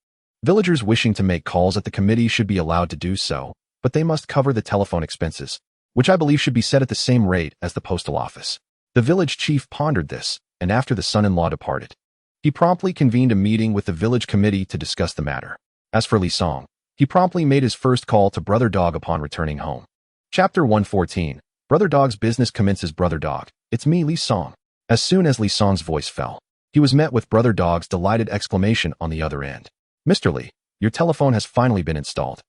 Villagers wishing to make calls at the committee should be allowed to do so, but they must cover the telephone expenses, which I believe should be set at the same rate as the postal office." The village chief pondered this, and after the son-in-law departed, he promptly convened a meeting with the village committee to discuss the matter. As for Li Song, he promptly made his first call to Brother Dog upon returning home. Chapter 114. Brother Dog's business commences. "Brother Dog, it's me, Li Song." As soon as Li Song's voice fell, he was met with Brother Dog's delighted exclamation on the other end. "Mr. Li, your telephone has finally been installed.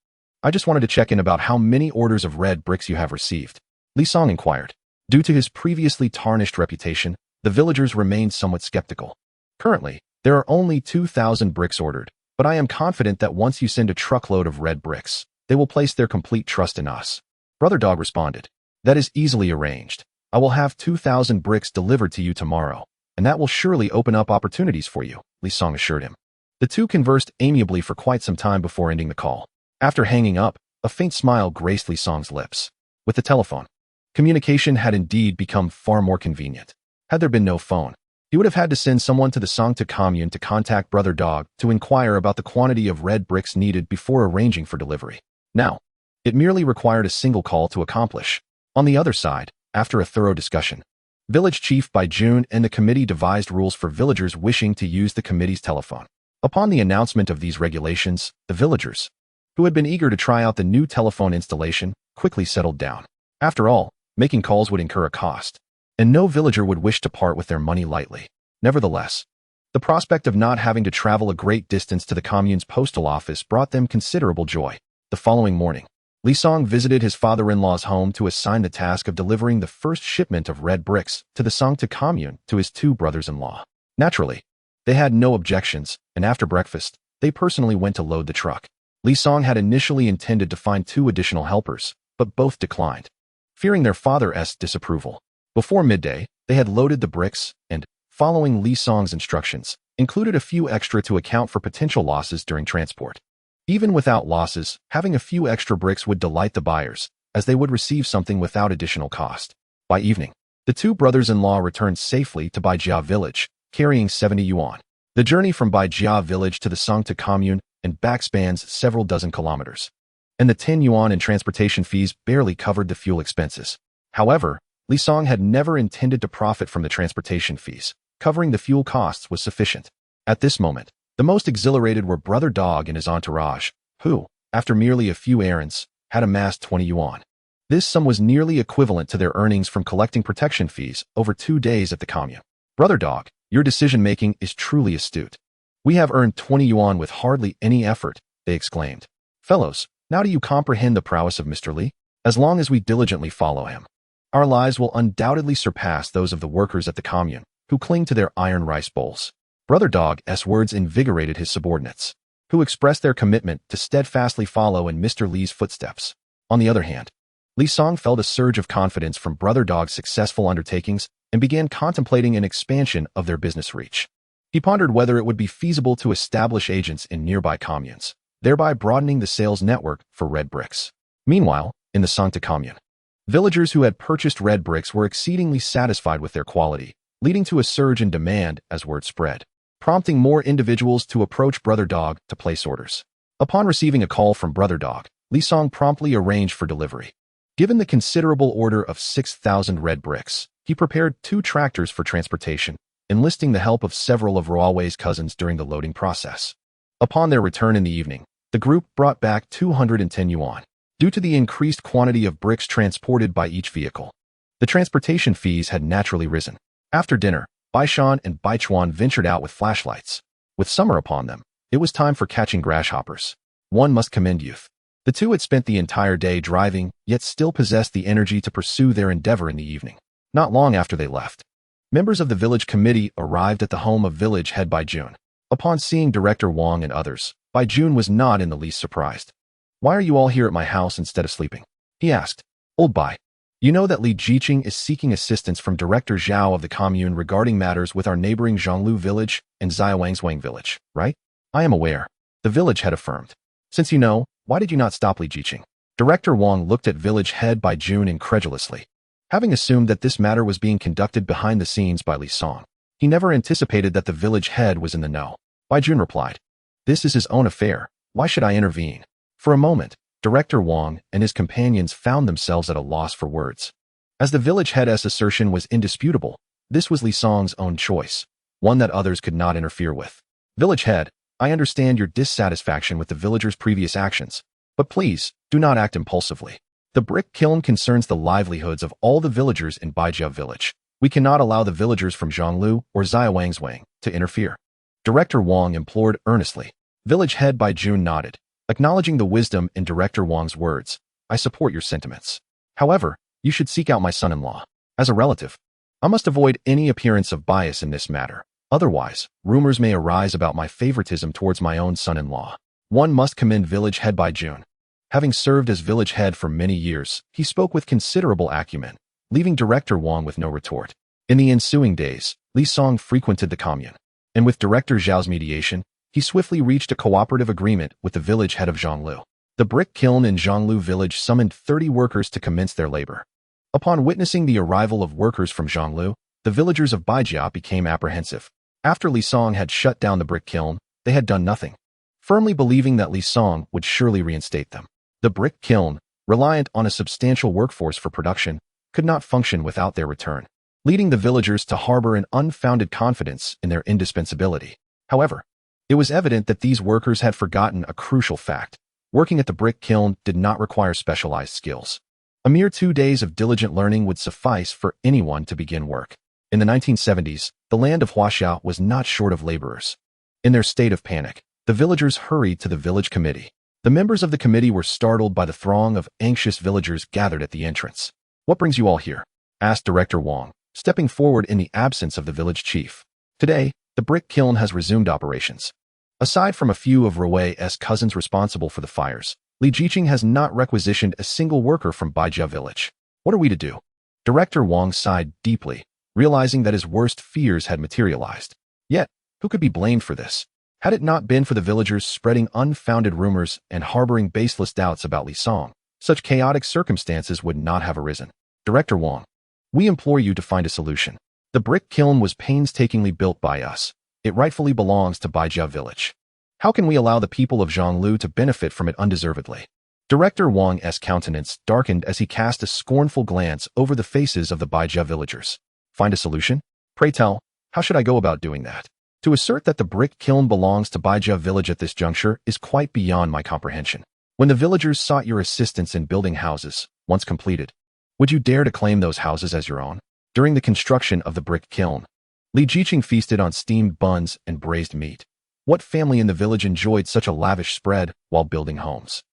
I just wanted to check in about how many orders of red bricks you have received," Li Song inquired. Due to his previously tarnished reputation, the villagers remained somewhat skeptical. "Currently, there are only 2,000 bricks ordered, but I am confident that once you send a truckload of red bricks, they will place their complete trust in us," Brother Dog responded. "That is easily arranged. I will have 2,000 bricks delivered to you tomorrow, and that will surely open up opportunities for you," Li Song assured him. The two conversed amiably for quite some time before ending the call. After hanging up, a faint smile graced Li Song's lips. With the telephone, communication had indeed become far more convenient. Had there been no phone, he would have had to send someone to the Songta commune to contact Brother Dog to inquire about the quantity of red bricks needed before arranging for delivery. Now, it merely required a single call to accomplish. On the other side, after a thorough discussion, village chief Bai Jun and the committee devised rules for villagers wishing to use the committee's telephone. Upon the announcement of these regulations, the villagers, who had been eager to try out the new telephone installation, quickly settled down. After all, making calls would incur a cost, and no villager would wish to part with their money lightly. Nevertheless, the prospect of not having to travel a great distance to the commune's postal office brought them considerable joy. The following morning, Li Song visited his father-in-law's home to assign the task of delivering the first shipment of red bricks to the Songta commune to his 2 brothers-in-law. Naturally, they had no objections, and after breakfast, they personally went to load the truck. Li Song had initially intended to find 2 additional helpers, but both declined, fearing their father's disapproval. Before midday, they had loaded the bricks and, following Li Song's instructions, included a few extra to account for potential losses during transport. Even without losses, having a few extra bricks would delight the buyers, as they would receive something without additional cost. By evening, the 2 brothers-in-law returned safely to Bai Ruowei village, carrying 70 yuan. The journey from Bai Ruowei village to the Songta commune and back spans several dozen kilometers, and the 10 yuan in transportation fees barely covered the fuel expenses. However, Li Song had never intended to profit from the transportation fees. Covering the fuel costs was sufficient. At this moment, the most exhilarated were Brother Dog and his entourage, who, after merely a few errands, had amassed 20 yuan. This sum was nearly equivalent to their earnings from collecting protection fees over 2 days at the commune. Brother Dog, your decision-making is truly astute. We have earned 20 yuan with hardly any effort, they exclaimed. Fellows, now do you comprehend the prowess of Mr. Li? As long as we diligently follow him, our lives will undoubtedly surpass those of the workers at the commune, who cling to their iron rice bowls. Brother Dog's words invigorated his subordinates, who expressed their commitment to steadfastly follow in Mr. Li's footsteps. On the other hand, Li Song felt a surge of confidence from Brother Dog's successful undertakings and began contemplating an expansion of their business reach. He pondered whether it would be feasible to establish agents in nearby communes, thereby broadening the sales network for red bricks. Meanwhile, in the Sancta commune, villagers who had purchased red bricks were exceedingly satisfied with their quality, leading to a surge in demand as word spread, prompting more individuals to approach Brother Dog to place orders. Upon receiving a call from Brother Dog, Li Song promptly arranged for delivery. Given the considerable order of 6,000 red bricks, he prepared 2 tractors for transportation, enlisting the help of several of Ruowei's cousins during the loading process. Upon their return in the evening, the group brought back 210 yuan. Due to the increased quantity of bricks transported by each vehicle, the transportation fees had naturally risen. After dinner, Bai Shan and Bai Chuan ventured out with flashlights. With summer upon them, it was time for catching grasshoppers. One must commend youth. The two had spent the entire day driving, yet still possessed the energy to pursue their endeavor in the evening. Not long after they left, members of the village committee arrived at the home of village head Bai Jun. Upon seeing Director Wang and others, Bai Jun was not in the least surprised. Why are you all here at my house instead of sleeping? He asked. Old Bai, you know that Li Jiqing is seeking assistance from Director Zhao of the commune regarding matters with our neighboring Zhonglu village and Xiaowangswang village, right? I am aware, the village head affirmed. Since you know, why did you not stop Li Jiqing? Director Wang looked at village head Bai Jun incredulously. Having assumed that this matter was being conducted behind the scenes by Li Song, he never anticipated that the village head was in the know. Bai Jun replied, this is his own affair. Why should I intervene? For a moment, Director Wang and his companions found themselves at a loss for words. As the village head's assertion was indisputable, this was Li Song's own choice, one that others could not interfere with. Village head, I understand your dissatisfaction with the villagers' previous actions, but please, do not act impulsively. The brick kiln concerns the livelihoods of all the villagers in Baijia village. We cannot allow the villagers from Zhonglu or Xiaowangswang to interfere. Director Wang implored earnestly. Village head Bai Jun nodded, acknowledging the wisdom in Director Wang's words. I support your sentiments. However, you should seek out my son-in-law. As a relative, I must avoid any appearance of bias in this matter. Otherwise, rumors may arise about my favoritism towards my own son-in-law. One must commend village head Bai Jun. Having served as village head for many years, he spoke with considerable acumen, leaving Director Wang with no retort. In the ensuing days, Li Song frequented the commune, and with Director Zhao's mediation, he swiftly reached a cooperative agreement with the village head of Zhonglu. The brick kiln in Zhonglu village summoned 30 workers to commence their labor. Upon witnessing the arrival of workers from Zhonglu, the villagers of Baijia became apprehensive. After Li Song had shut down the brick kiln, they had done nothing, firmly believing that Li Song would surely reinstate them. The brick kiln, reliant on a substantial workforce for production, could not function without their return, leading the villagers to harbor an unfounded confidence in their indispensability. However, it was evident that these workers had forgotten a crucial fact. Working at the brick kiln did not require specialized skills. A mere 2 days of diligent learning would suffice for anyone to begin work. In the 1970s, the land of Huaxia was not short of laborers. In their state of panic, the villagers hurried to the village committee. The members of the committee were startled by the throng of anxious villagers gathered at the entrance. What brings you all here? Asked Director Wang, stepping forward in the absence of the village chief. Today, the brick kiln has resumed operations. Aside from a few of Ruowei's cousins responsible for the fires, Li Jiqing has not requisitioned a single worker from Baijia village. What are we to do? Director Wang sighed deeply, realizing that his worst fears had materialized. Yet, who could be blamed for this? Had it not been for the villagers spreading unfounded rumors and harboring baseless doubts about Li Song, such chaotic circumstances would not have arisen. Director Wang, we implore you to find a solution. The brick kiln was painstakingly built by us. It rightfully belongs to Baijia village. How can we allow the people of Zhonglu to benefit from it undeservedly? Director Wang's countenance darkened as he cast a scornful glance over the faces of the Baijia villagers. Find a solution? Pray tell, how should I go about doing that? To assert that the brick kiln belongs to Baijia village at this juncture is quite beyond my comprehension. When the villagers sought your assistance in building houses, once completed, would you dare to claim those houses as your own? During the construction of the brick kiln, Li Jiqing feasted on steamed buns and braised meat. What family in the village enjoyed such a lavish spread while building homes?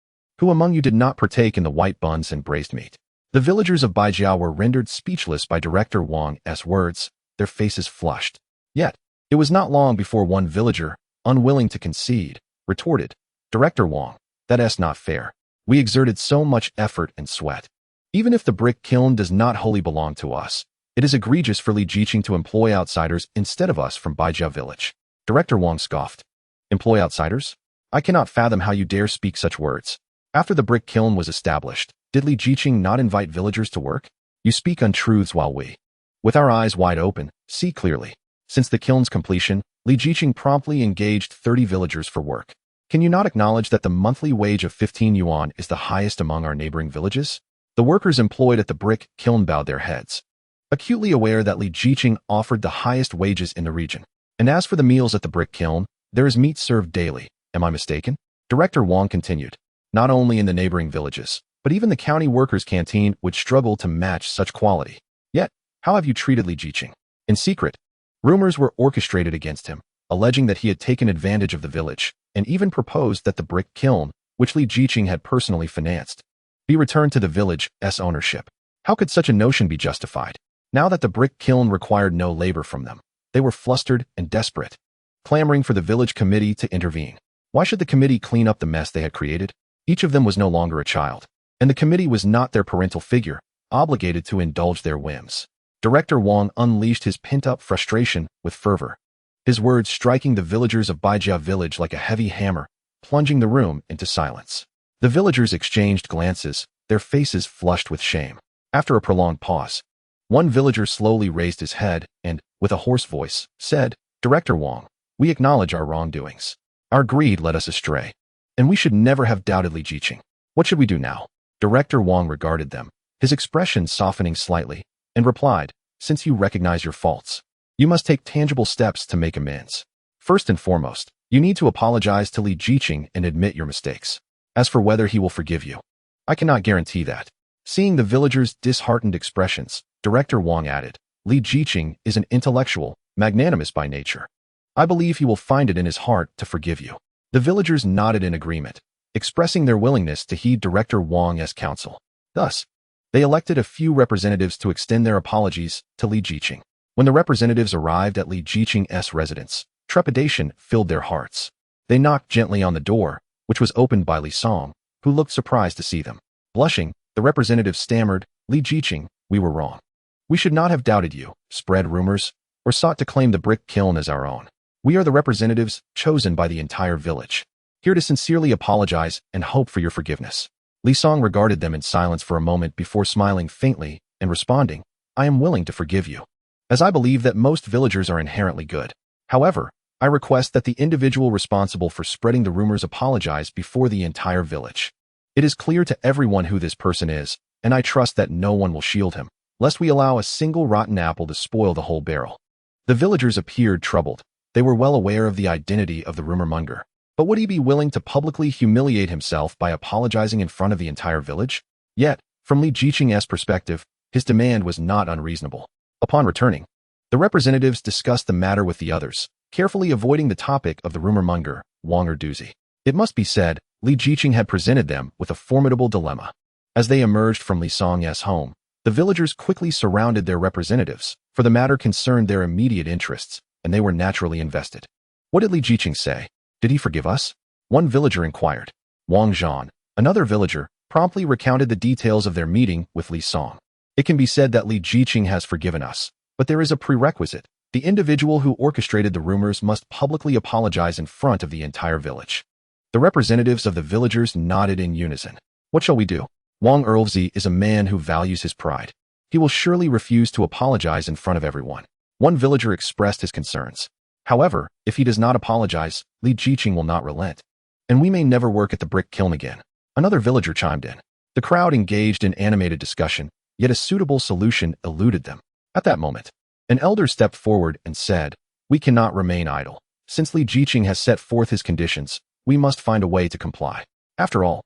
Who among you did not partake in the white buns and braised meat? The villagers of Baijiao were rendered speechless by Director Wang's words, their faces flushed. Yet, it was not long before one villager, unwilling to concede, retorted, Director Wang, that's not fair. We exerted so much effort and sweat. Even if the brick kiln does not wholly belong to us, it is egregious for Li Jiqing to employ outsiders instead of us from Baijiao village. Director Wang scoffed. Employ outsiders? I cannot fathom how you dare speak such words. After the brick kiln was established, did Li Jiqing not invite villagers to work? You speak untruths while we, with our eyes wide open, see clearly. Since the kiln's completion, Li Jiqing promptly engaged 30 villagers for work. Can you not acknowledge that the monthly wage of 15 yuan is the highest among our neighboring villages? The workers employed at the brick kiln bowed their heads, acutely aware that Li Jiqing offered the highest wages in the region. And as for the meals at the brick kiln, there is meat served daily. Am I mistaken? Director Wang continued. Not only in the neighboring villages, but even the county workers' canteen would struggle to match such quality. Yet, how have you treated Li Jiqing? In secret, rumors were orchestrated against him, alleging that he had taken advantage of the village, and even proposed that the brick kiln, which Li Jiqing had personally financed, be returned to the village's ownership. How could such a notion be justified? Now that the brick kiln required no labor from them, they were flustered and desperate, clamoring for the village committee to intervene. Why should the committee clean up the mess they had created? Each of them was no longer a child, and the committee was not their parental figure, obligated to indulge their whims. Director Wang unleashed his pent-up frustration with fervor, his words striking the villagers of Baijiao village like a heavy hammer, plunging the room into silence. The villagers exchanged glances, their faces flushed with shame. After a prolonged pause, one villager slowly raised his head and, with a hoarse voice, said, Director Wang, we acknowledge our wrongdoings. Our greed led us astray, and we should never have doubted Li Jiqing. What should we do now? Director Wang regarded them, his expression softening slightly, and replied, Since you recognize your faults, you must take tangible steps to make amends. First and foremost, you need to apologize to Li Jiqing and admit your mistakes. As for whether he will forgive you, I cannot guarantee that. Seeing the villagers' disheartened expressions, Director Wang added, Li Jiqing is an intellectual, magnanimous by nature. I believe he will find it in his heart to forgive you. The villagers nodded in agreement, expressing their willingness to heed Director Wang's counsel. Thus, they elected a few representatives to extend their apologies to Li Jiqing. When the representatives arrived at Li Jiqing's residence, trepidation filled their hearts. They knocked gently on the door, which was opened by Li Song, who looked surprised to see them. Blushing, the representative stammered, Li Jiqing, we were wrong. We should not have doubted you, spread rumors, or sought to claim the brick kiln as our own. We are the representatives chosen by the entire village, here to sincerely apologize and hope for your forgiveness. Li Song regarded them in silence for a moment before smiling faintly and responding, I am willing to forgive you, as I believe that most villagers are inherently good. However, I request that the individual responsible for spreading the rumors apologize before the entire village. It is clear to everyone who this person is, and I trust that no one will shield him, lest we allow a single rotten apple to spoil the whole barrel. The villagers appeared troubled. They were well aware of the identity of the rumor monger. But would he be willing to publicly humiliate himself by apologizing in front of the entire village? Yet, from Li Jiqing's perspective, his demand was not unreasonable. Upon returning, the representatives discussed the matter with the others, carefully avoiding the topic of the rumor monger, Wang or Doozy. It must be said, Li Jiqing had presented them with a formidable dilemma. As they emerged from Li Song's home, the villagers quickly surrounded their representatives, for the matter concerned their immediate interests, and they were naturally invested. What did Li Jiqing say? Did he forgive us? One villager inquired. Wang Zhan, another villager, promptly recounted the details of their meeting with Li Song. It can be said that Li Jiqing has forgiven us, but there is a prerequisite. The individual who orchestrated the rumors must publicly apologize in front of the entire village. The representatives of the villagers nodded in unison. What shall we do? Wang Ruowei is a man who values his pride. He will surely refuse to apologize in front of everyone. One villager expressed his concerns. However, if he does not apologize, Li Jiqing will not relent, and we may never work at the brick kiln again. Another villager chimed in. The crowd engaged in animated discussion, yet a suitable solution eluded them. At that moment, an elder stepped forward and said, We cannot remain idle. Since Li Jiqing has set forth his conditions, we must find a way to comply. After all,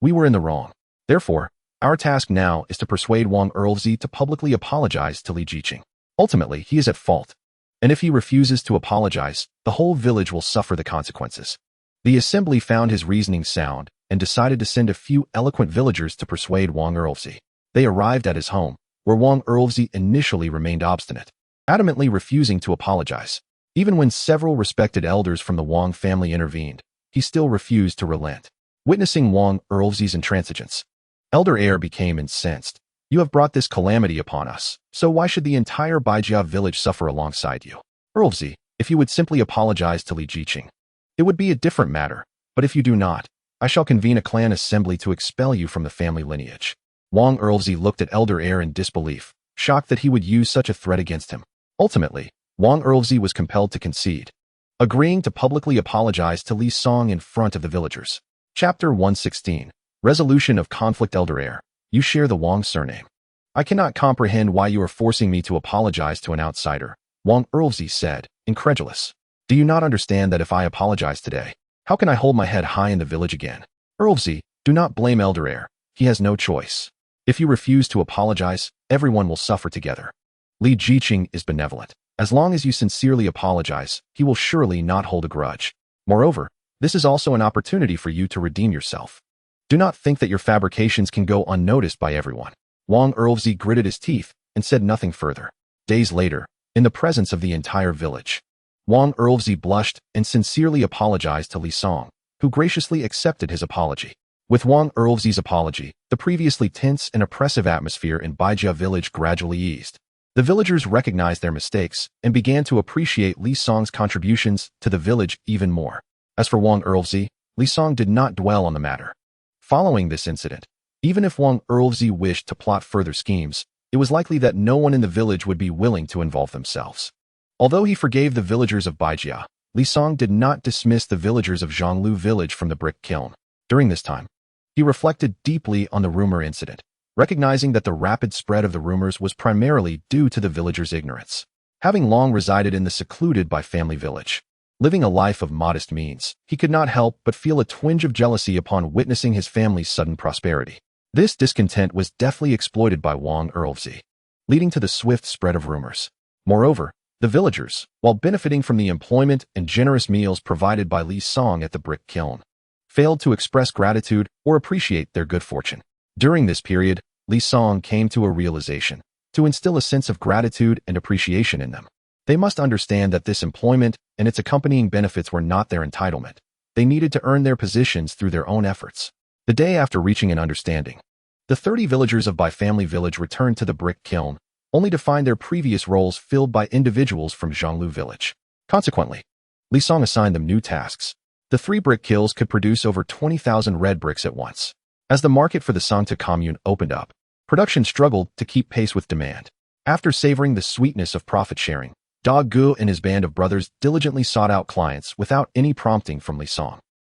We were in the wrong. Therefore, our task now is to persuade Wang Earlsey to publicly apologize to Li Jiqing. Ultimately, he is at fault. And if he refuses to apologize, the whole village will suffer the consequences. The assembly found his reasoning sound and decided to send a few eloquent villagers to persuade Wang Earlsey. They arrived at his home, where Wang Earlsey initially remained obstinate, adamantly refusing to apologize. Even when several respected elders from the Wang family intervened, he still refused to relent. Witnessing Wang Earlsey's intransigence, Elder Heir became incensed. You have brought this calamity upon us, so why should the entire Baijia village suffer alongside you? Earlsey, if you would simply apologize to Li Jiqing, it would be a different matter, but if you do not, I shall convene a clan assembly to expel you from the family lineage. Wang Earlsey looked at Elder Heir in disbelief, shocked that he would use such a threat against him. Ultimately, Wang Earlsey was compelled to concede, agreeing to publicly apologize to Li Song in front of the villagers. Chapter 116. Resolution of Conflict. Elder Heir, you share the Wang surname. I cannot comprehend why you are forcing me to apologize to an outsider, Wang Earlsey said, incredulous. Do you not understand that if I apologize today, how can I hold my head high in the village again? Earlsey, do not blame Elder Heir. He has no choice. If you refuse to apologize, everyone will suffer together. Li Jiqing is benevolent. As long as you sincerely apologize, he will surely not hold a grudge. Moreover, this is also an opportunity for you to redeem yourself. Do not think that your fabrications can go unnoticed by everyone. Wang Earlsey gritted his teeth and said nothing further. Days later, in the presence of the entire village, Wang Earlsey blushed and sincerely apologized to Li Song, who graciously accepted his apology. With Wang Earlsey's apology, the previously tense and oppressive atmosphere in Baijia village gradually eased. The villagers recognized their mistakes and began to appreciate Li Song's contributions to the village even more. As for Wang Earlsey, Li Song did not dwell on the matter. Following this incident, even if Wang Earlsey wished to plot further schemes, it was likely that no one in the village would be willing to involve themselves. Although he forgave the villagers of Baijia, Li Song did not dismiss the villagers of Zhonglu village from the brick kiln. During this time, he reflected deeply on the rumor incident, recognizing that the rapid spread of the rumors was primarily due to the villagers' ignorance. Having long resided in the secluded Bai family village, living a life of modest means, he could not help but feel a twinge of jealousy upon witnessing his family's sudden prosperity. This discontent was deftly exploited by Wang Earlsey, leading to the swift spread of rumors. Moreover, the villagers, while benefiting from the employment and generous meals provided by Li Song at the brick kiln, failed to express gratitude or appreciate their good fortune. During this period, Li Song came to a realization, to instill a sense of gratitude and appreciation in them. They must understand that this employment and its accompanying benefits were not their entitlement. They needed to earn their positions through their own efforts. The day after reaching an understanding, the 30 villagers of Bai family village returned to the brick kiln, only to find their previous roles filled by individuals from Zhonglu village. Consequently, Li Song assigned them new tasks. The 3 brick kilns could produce over 20,000 red bricks at once. As the market for the Sangta commune opened up, production struggled to keep pace with demand. After savoring the sweetness of profit sharing, Da Gu and his band of brothers diligently sought out clients without any prompting from Li Song.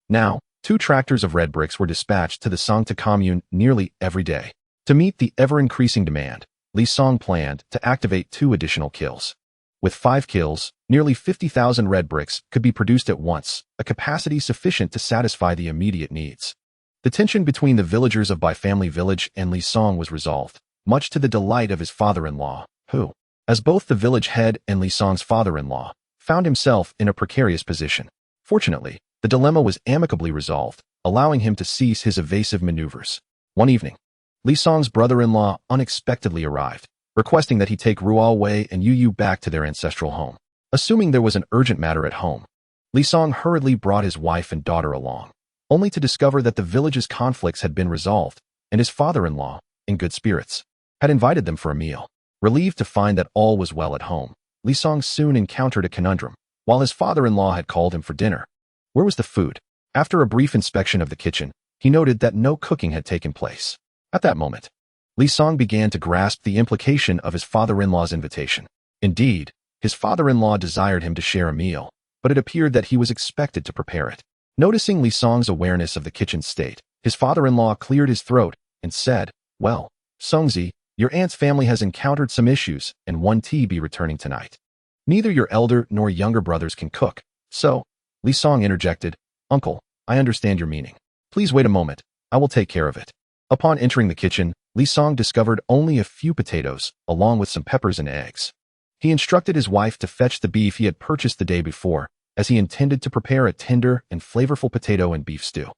Now, 2 tractors of red bricks were dispatched to the Sangta commune nearly every day. To meet the ever-increasing demand, Li Song planned to activate 2 additional kilns. With 5 kilns, nearly 50,000 red bricks could be produced at once, a capacity sufficient to satisfy the immediate needs. The tension between the villagers of Bai family village and Li Song was resolved, much to the delight of his father-in-law, who, as both the village head and Li Song's father-in-law, found himself in a precarious position. Fortunately, the dilemma was amicably resolved, allowing him to cease his evasive maneuvers. One evening, Li Song's brother-in-law unexpectedly arrived, requesting that he take Ruowei and Yu back to their ancestral home. Assuming there was an urgent matter at home, Li Song hurriedly brought his wife and daughter along, only to discover that the village's conflicts had been resolved, and his father-in-law, in good spirits, had invited them for a meal. Relieved to find that all was well at home, Li Song soon encountered a conundrum. While his father-in-law had called him for dinner, where was the food? After a brief inspection of the kitchen, he noted that no cooking had taken place. At that moment, Li Song began to grasp the implication of his father-in-law's invitation. Indeed, his father-in-law desired him to share a meal, but it appeared that he was expected to prepare it. Noticing Li Song's awareness of the kitchen's state, his father-in-law cleared his throat and said, "Well, Songzi, your aunt's family has encountered some issues and won't be returning tonight. Neither your elder nor younger brothers can cook, so," Li Song interjected, "Uncle, I understand your meaning. Please wait a moment, I will take care of it. Upon entering the kitchen, Li Song discovered only a few potatoes, along with some peppers and eggs. He instructed his wife to fetch the beef he had purchased the day before, as he intended to prepare a tender and flavorful potato and beef stew,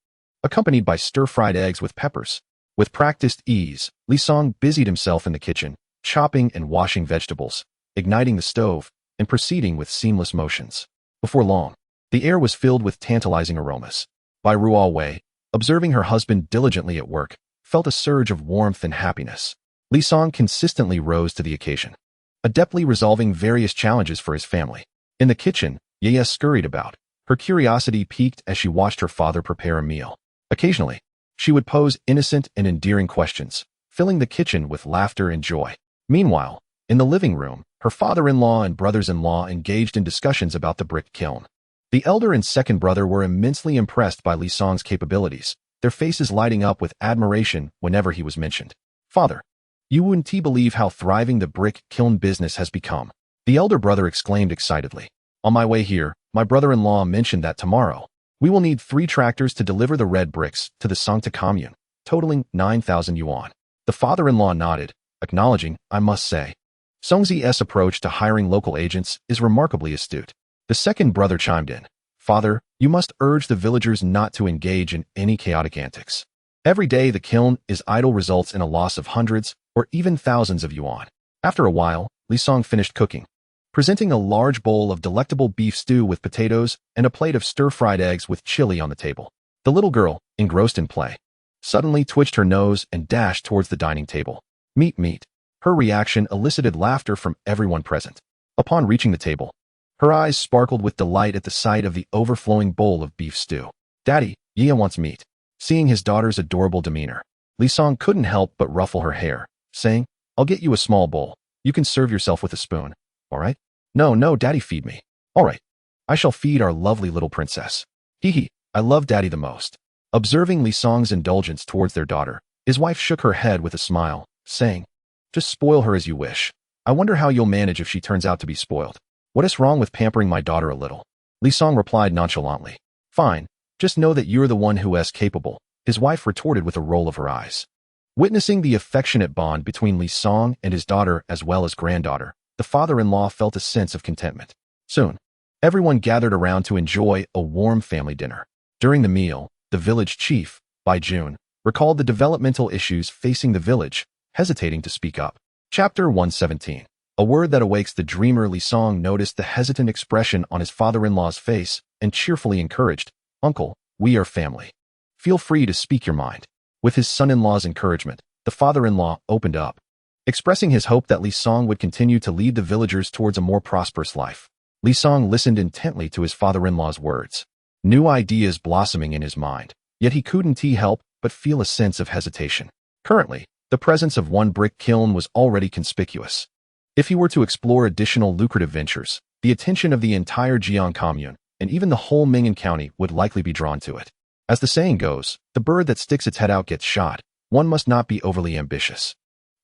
accompanied by stir-fried eggs with peppers. With practiced ease, Li Song busied himself in the kitchen, chopping and washing vegetables, igniting the stove, and proceeding with seamless motions. Before long, the air was filled with tantalizing aromas. Bai Ruowei, observing her husband diligently at work, felt a surge of warmth and happiness. Li Song consistently rose to the occasion, adeptly resolving various challenges for his family. In the kitchen, Ye scurried about, her curiosity piqued as she watched her father prepare a meal. Occasionally, she would pose innocent and endearing questions, filling the kitchen with laughter and joy. Meanwhile, in the living room, her father-in-law and brothers-in-law engaged in discussions about the brick kiln. The elder and second brother were immensely impressed by Li Song's capabilities, their faces lighting up with admiration whenever he was mentioned. "Father, you wouldn't believe how thriving the brick kiln business has become," the elder brother exclaimed excitedly. "On my way here, my brother-in-law mentioned that tomorrow, we will need 3 tractors to deliver the red bricks to the Sangta commune, totaling 9,000 yuan. The father-in-law nodded, acknowledging, "I must say, Songzi's approach to hiring local agents is remarkably astute." The second brother chimed in, "Father, you must urge the villagers not to engage in any chaotic antics. Every day the kiln is idle results in a loss of hundreds or even thousands of yuan." After a while, Li Song finished cooking, presenting a large bowl of delectable beef stew with potatoes and a plate of stir-fried eggs with chili on the table. The little girl, engrossed in play, suddenly twitched her nose and dashed towards the dining table. "Meat, meat." Her reaction elicited laughter from everyone present. Upon reaching the table, her eyes sparkled with delight at the sight of the overflowing bowl of beef stew. "Daddy, Ye wants meat." Seeing his daughter's adorable demeanor, Li Song couldn't help but ruffle her hair, saying, "I'll get you a small bowl. You can serve yourself with a spoon, all right?" No, Daddy, feed me." "All right. I shall feed our lovely little princess." "Hee, I love Daddy the most." Observing Li Song's indulgence towards their daughter, his wife shook her head with a smile, saying, "Just spoil her as you wish. I wonder how you'll manage if she turns out to be spoiled." "What is wrong with pampering my daughter a little?" Li Song replied nonchalantly. "Fine, just know that you're the one who is capable," his wife retorted with a roll of her eyes. Witnessing the affectionate bond between Li Song and his daughter as well as granddaughter, the father-in-law felt a sense of contentment. Soon, everyone gathered around to enjoy a warm family dinner. During the meal, the village chief, Bai Ruowei, recalled the developmental issues facing the village, hesitating to speak up. Chapter 117. A word that awakes the dreamer. Li Song noticed the hesitant expression on his father-in-law's face and cheerfully encouraged, "Uncle, we are family. Feel free to speak your mind." With his son-in-law's encouragement, the father-in-law opened up, expressing his hope that Li Song would continue to lead the villagers towards a more prosperous life. Li Song listened intently to his father-in-law's words, new ideas blossoming in his mind, yet he couldn't help but feel a sense of hesitation. Currently, the presence of one brick kiln was already conspicuous. If he were to explore additional lucrative ventures, the attention of the entire Jiang commune and even the whole Ming'an County would likely be drawn to it. As the saying goes, the bird that sticks its head out gets shot. One must not be overly ambitious.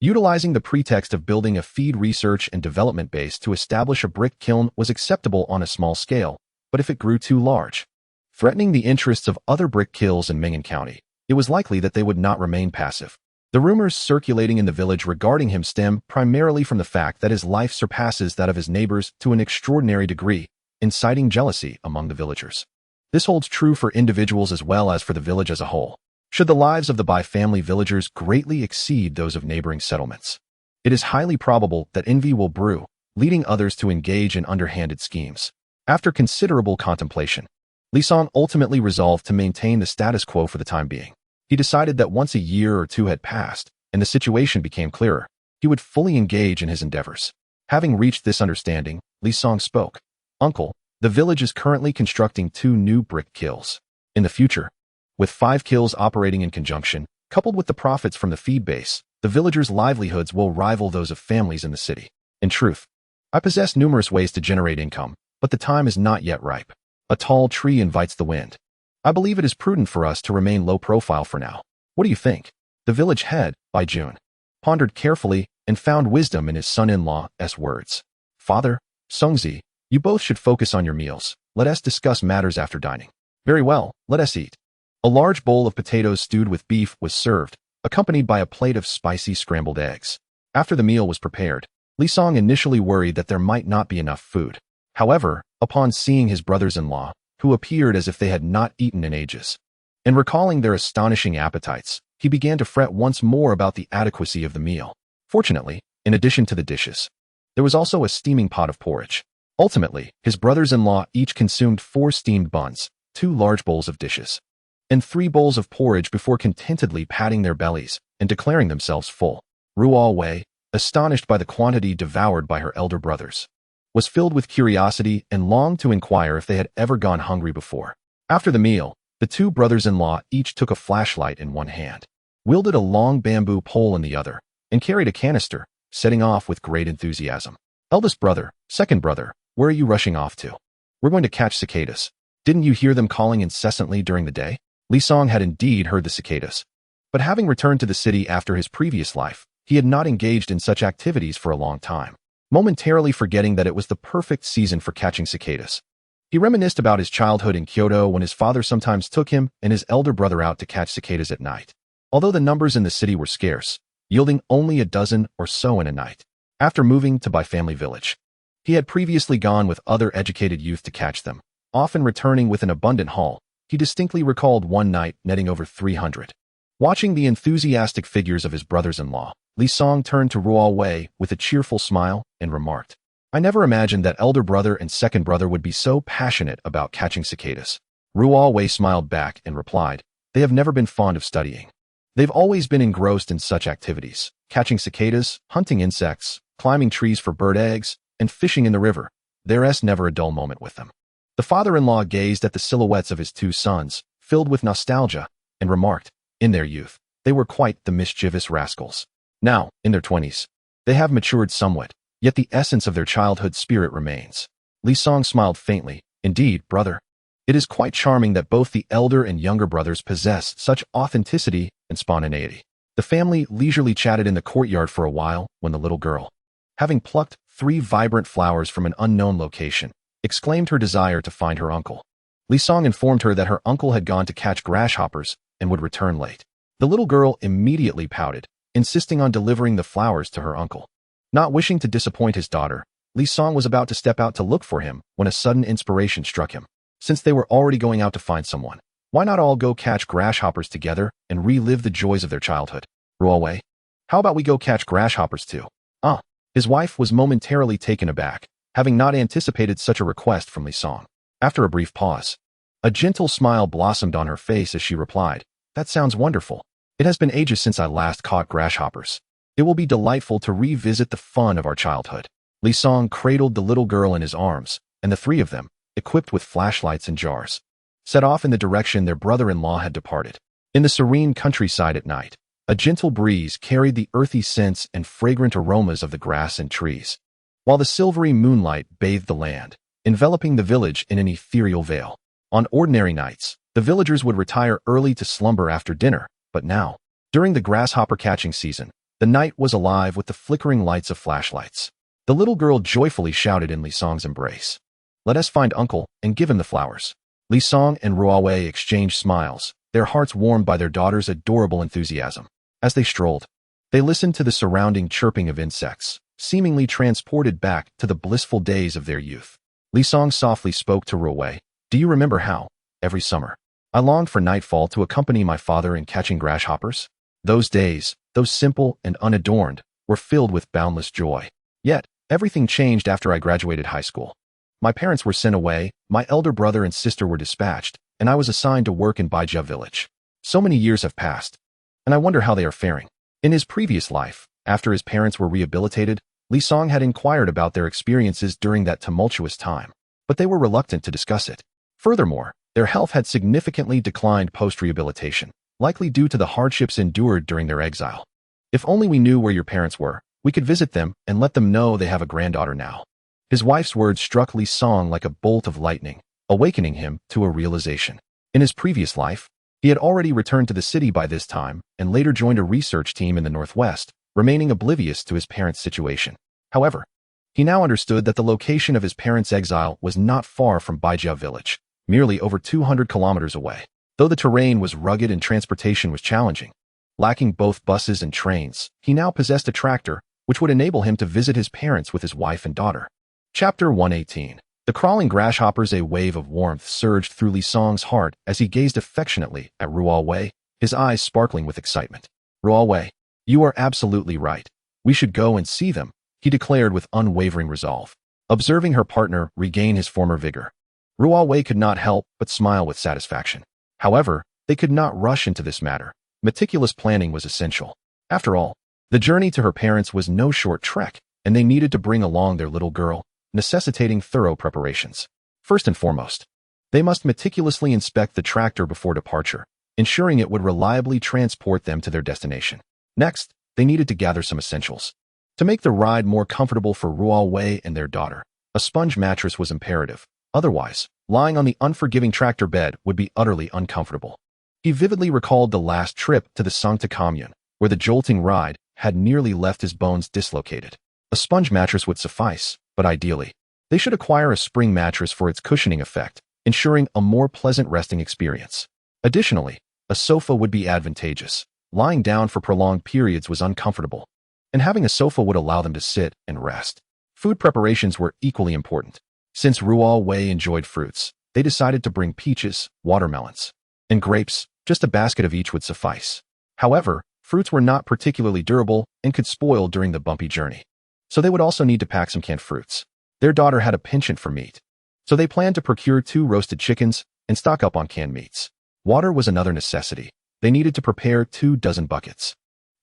Utilizing the pretext of building a feed research and development base to establish a brick kiln was acceptable on a small scale, but if it grew too large, threatening the interests of other brick kilns in Ming'an County, it was likely that they would not remain passive. The rumors circulating in the village regarding him stem primarily from the fact that his life surpasses that of his neighbors to an extraordinary degree, inciting jealousy among the villagers. This holds true for individuals as well as for the village as a whole. Should the lives of the Bai family villagers greatly exceed those of neighboring settlements, it is highly probable that envy will brew, leading others to engage in underhanded schemes. After considerable contemplation, Li Song ultimately resolved to maintain the status quo for the time being. He decided that once a year or two had passed, and the situation became clearer, he would fully engage in his endeavors. Having reached this understanding, Li Song spoke. "Uncle, the village is currently constructing 2 new brick kilns. In the future, with 5 kilns operating in conjunction, coupled with the profits from the feed base, the villagers' livelihoods will rival those of families in the city. In truth, I possess numerous ways to generate income, but the time is not yet ripe. A tall tree invites the wind. I believe it is prudent for us to remain low profile for now. What do you think?" The village head, Bai Ruowei, pondered carefully and found wisdom in his son-in-law's words. "Father, Songzi, you both should focus on your meals. Let us discuss matters after dining." "Very well, let us eat." A large bowl of potatoes stewed with beef was served, accompanied by a plate of spicy scrambled eggs. After the meal was prepared, Li Song initially worried that there might not be enough food. However, upon seeing his brothers-in-law, who appeared as if they had not eaten in ages, and recalling their astonishing appetites, he began to fret once more about the adequacy of the meal. Fortunately, in addition to the dishes, there was also a steaming pot of porridge. Ultimately, his brothers-in-law each consumed 4 steamed buns, 2 large bowls of dishes, and 3 bowls of porridge before contentedly patting their bellies and declaring themselves full. Ruowei, astonished by the quantity devoured by her elder brothers, was filled with curiosity and longed to inquire if they had ever gone hungry before. After the meal, the 2 brothers-in-law each took a flashlight in one hand, wielded a long bamboo pole in the other, and carried a canister, setting off with great enthusiasm. Eldest brother, second brother, where are you rushing off to? We're going to catch cicadas. Didn't you hear them calling incessantly during the day? Li Song had indeed heard the cicadas, but having returned to the city after his previous life, he had not engaged in such activities for a long time, momentarily forgetting that it was the perfect season for catching cicadas. He reminisced about his childhood in Kyoto when his father sometimes took him and his elder brother out to catch cicadas at night, although the numbers in the city were scarce, yielding only a dozen or so in a night. After moving to Bai family village, he had previously gone with other educated youth to catch them, often returning with an abundant haul. He distinctly recalled one night netting over 300. Watching the enthusiastic figures of his brothers-in-law, Li Song turned to Ruowei with a cheerful smile and remarked, I never imagined that elder brother and second brother would be so passionate about catching cicadas. Ruowei smiled back and replied, they have never been fond of studying. They've always been engrossed in such activities, catching cicadas, hunting insects, climbing trees for bird eggs, and fishing in the river. There's never a dull moment with them. The father-in-law gazed at the silhouettes of his 2 sons, filled with nostalgia, and remarked, in their youth, they were quite the mischievous rascals. Now, in their 20s, they have matured somewhat, yet the essence of their childhood spirit remains. Li Song smiled faintly. Indeed, brother. It is quite charming that both the elder and younger brothers possess such authenticity and spontaneity. The family leisurely chatted in the courtyard for a while when the little girl, having plucked 3 vibrant flowers from an unknown location, exclaimed her desire to find her uncle. Li Song informed her that her uncle had gone to catch grasshoppers and would return late. The little girl immediately pouted, insisting on delivering the flowers to her uncle. Not wishing to disappoint his daughter, Li Song was about to step out to look for him when a sudden inspiration struck him. Since they were already going out to find someone, why not all go catch grasshoppers together and relive the joys of their childhood? Ruowei, how about we go catch grasshoppers too? His wife was momentarily taken aback, having not anticipated such a request from Li Song. After a brief pause, a gentle smile blossomed on her face as she replied, that sounds wonderful. It has been ages since I last caught grasshoppers. It will be delightful to revisit the fun of our childhood. Li Song cradled the little girl in his arms, and the 3 of them, equipped with flashlights and jars, set off in the direction their brother-in-law had departed. In the serene countryside at night, a gentle breeze carried the earthy scents and fragrant aromas of the grass and trees, while the silvery moonlight bathed the land, enveloping the village in an ethereal veil. On ordinary nights, the villagers would retire early to slumber after dinner, but now, during the grasshopper catching season, the night was alive with the flickering lights of flashlights. The little girl joyfully shouted in Li Song's embrace, let us find uncle and give him the flowers. Li Song and Ruowei exchanged smiles, their hearts warmed by their daughter's adorable enthusiasm. As they strolled, they listened to the surrounding chirping of insects, seemingly transported back to the blissful days of their youth. Li Song softly spoke to Ruowei, do you remember how, every summer, I longed for nightfall to accompany my father in catching grasshoppers? Those days, though simple and unadorned, were filled with boundless joy. Yet, everything changed after I graduated high school. My parents were sent away, my elder brother and sister were dispatched, and I was assigned to work in Bai Ruowei village. So many years have passed, and I wonder how they are faring. In his previous life, after his parents were rehabilitated, Li Song had inquired about their experiences during that tumultuous time, but they were reluctant to discuss it. Furthermore, their health had significantly declined post-rehabilitation, likely due to the hardships endured during their exile. If only we knew where your parents were, we could visit them and let them know they have a granddaughter now. His wife's words struck Li Song like a bolt of lightning, awakening him to a realization. In his previous life, he had already returned to the city by this time and later joined a research team in the Northwest, remaining oblivious to his parents' situation. However, he now understood that the location of his parents' exile was not far from Bai Ruowei village, merely over 200 kilometers away. though the terrain was rugged and transportation was challenging. Lacking both buses and trains, he now possessed a tractor, which would enable him to visit his parents with his wife and daughter. Chapter 118. The crawling grasshoppers. A wave of warmth surged through Li Song's heart as he gazed affectionately at Ruowei, his eyes sparkling with excitement. Ruowei, you are absolutely right. We should go and see them, he declared with unwavering resolve, observing her partner regain his former vigor. Ruowei could not help but smile with satisfaction. However, they could not rush into this matter. Meticulous planning was essential. After all, the journey to her parents was no short trek, and they needed to bring along their little girl, necessitating thorough preparations. First and foremost, they must meticulously inspect the tractor before departure, ensuring it would reliably transport them to their destination. Next, they needed to gather some essentials. To make the ride more comfortable for Ruowei and their daughter, a sponge mattress was imperative. Otherwise, lying on the unforgiving tractor bed would be utterly uncomfortable. He vividly recalled the last trip to the Sancta Commune, where the jolting ride had nearly left his bones dislocated. A sponge mattress would suffice, but ideally, they should acquire a spring mattress for its cushioning effect, ensuring a more pleasant resting experience. Additionally, a sofa would be advantageous. Lying down for prolonged periods was uncomfortable, and having a sofa would allow them to sit and rest. Food preparations were equally important. Since Ruowei enjoyed fruits, they decided to bring peaches, watermelons, and grapes. Just a basket of each would suffice. However, fruits were not particularly durable and could spoil during the bumpy journey, so they would also need to pack some canned fruits. Their daughter had a penchant for meat, so they planned to procure 2 roasted chickens and stock up on canned meats. Water was another necessity. They needed to prepare 2 dozen buckets,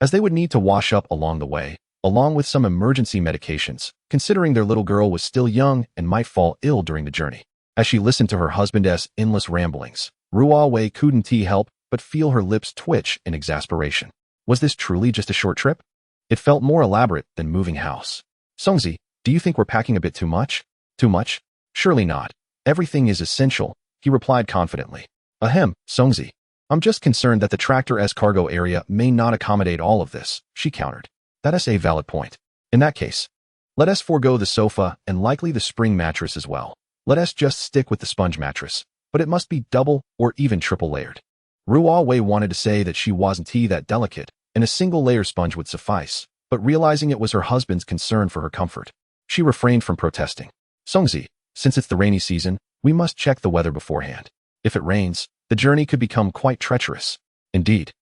as they would need to wash up along the way, along with some emergency medications, considering their little girl was still young and might fall ill during the journey. As she listened to her husband's endless ramblings, Ruowei couldn't help but feel her lips twitch in exasperation. Was this truly just a short trip? It felt more elaborate than moving house. Songzi, do you think we're packing a bit too much? Too much? Surely not. Everything is essential, he replied confidently. Ahem, Songzi. I'm just concerned that the tractor's cargo area may not accommodate all of this, she countered. That is a valid point. In that case, let us forego the sofa and likely the spring mattress as well. Let us just stick with the sponge mattress, but it must be double or even triple layered. Ruowei wanted to say that she wasn't that delicate, and a single layer sponge would suffice, but realizing it was her husband's concern for her comfort, she refrained from protesting. Songzi, since it's the rainy season, we must check the weather beforehand. If it rains, the journey could become quite treacherous. Indeed.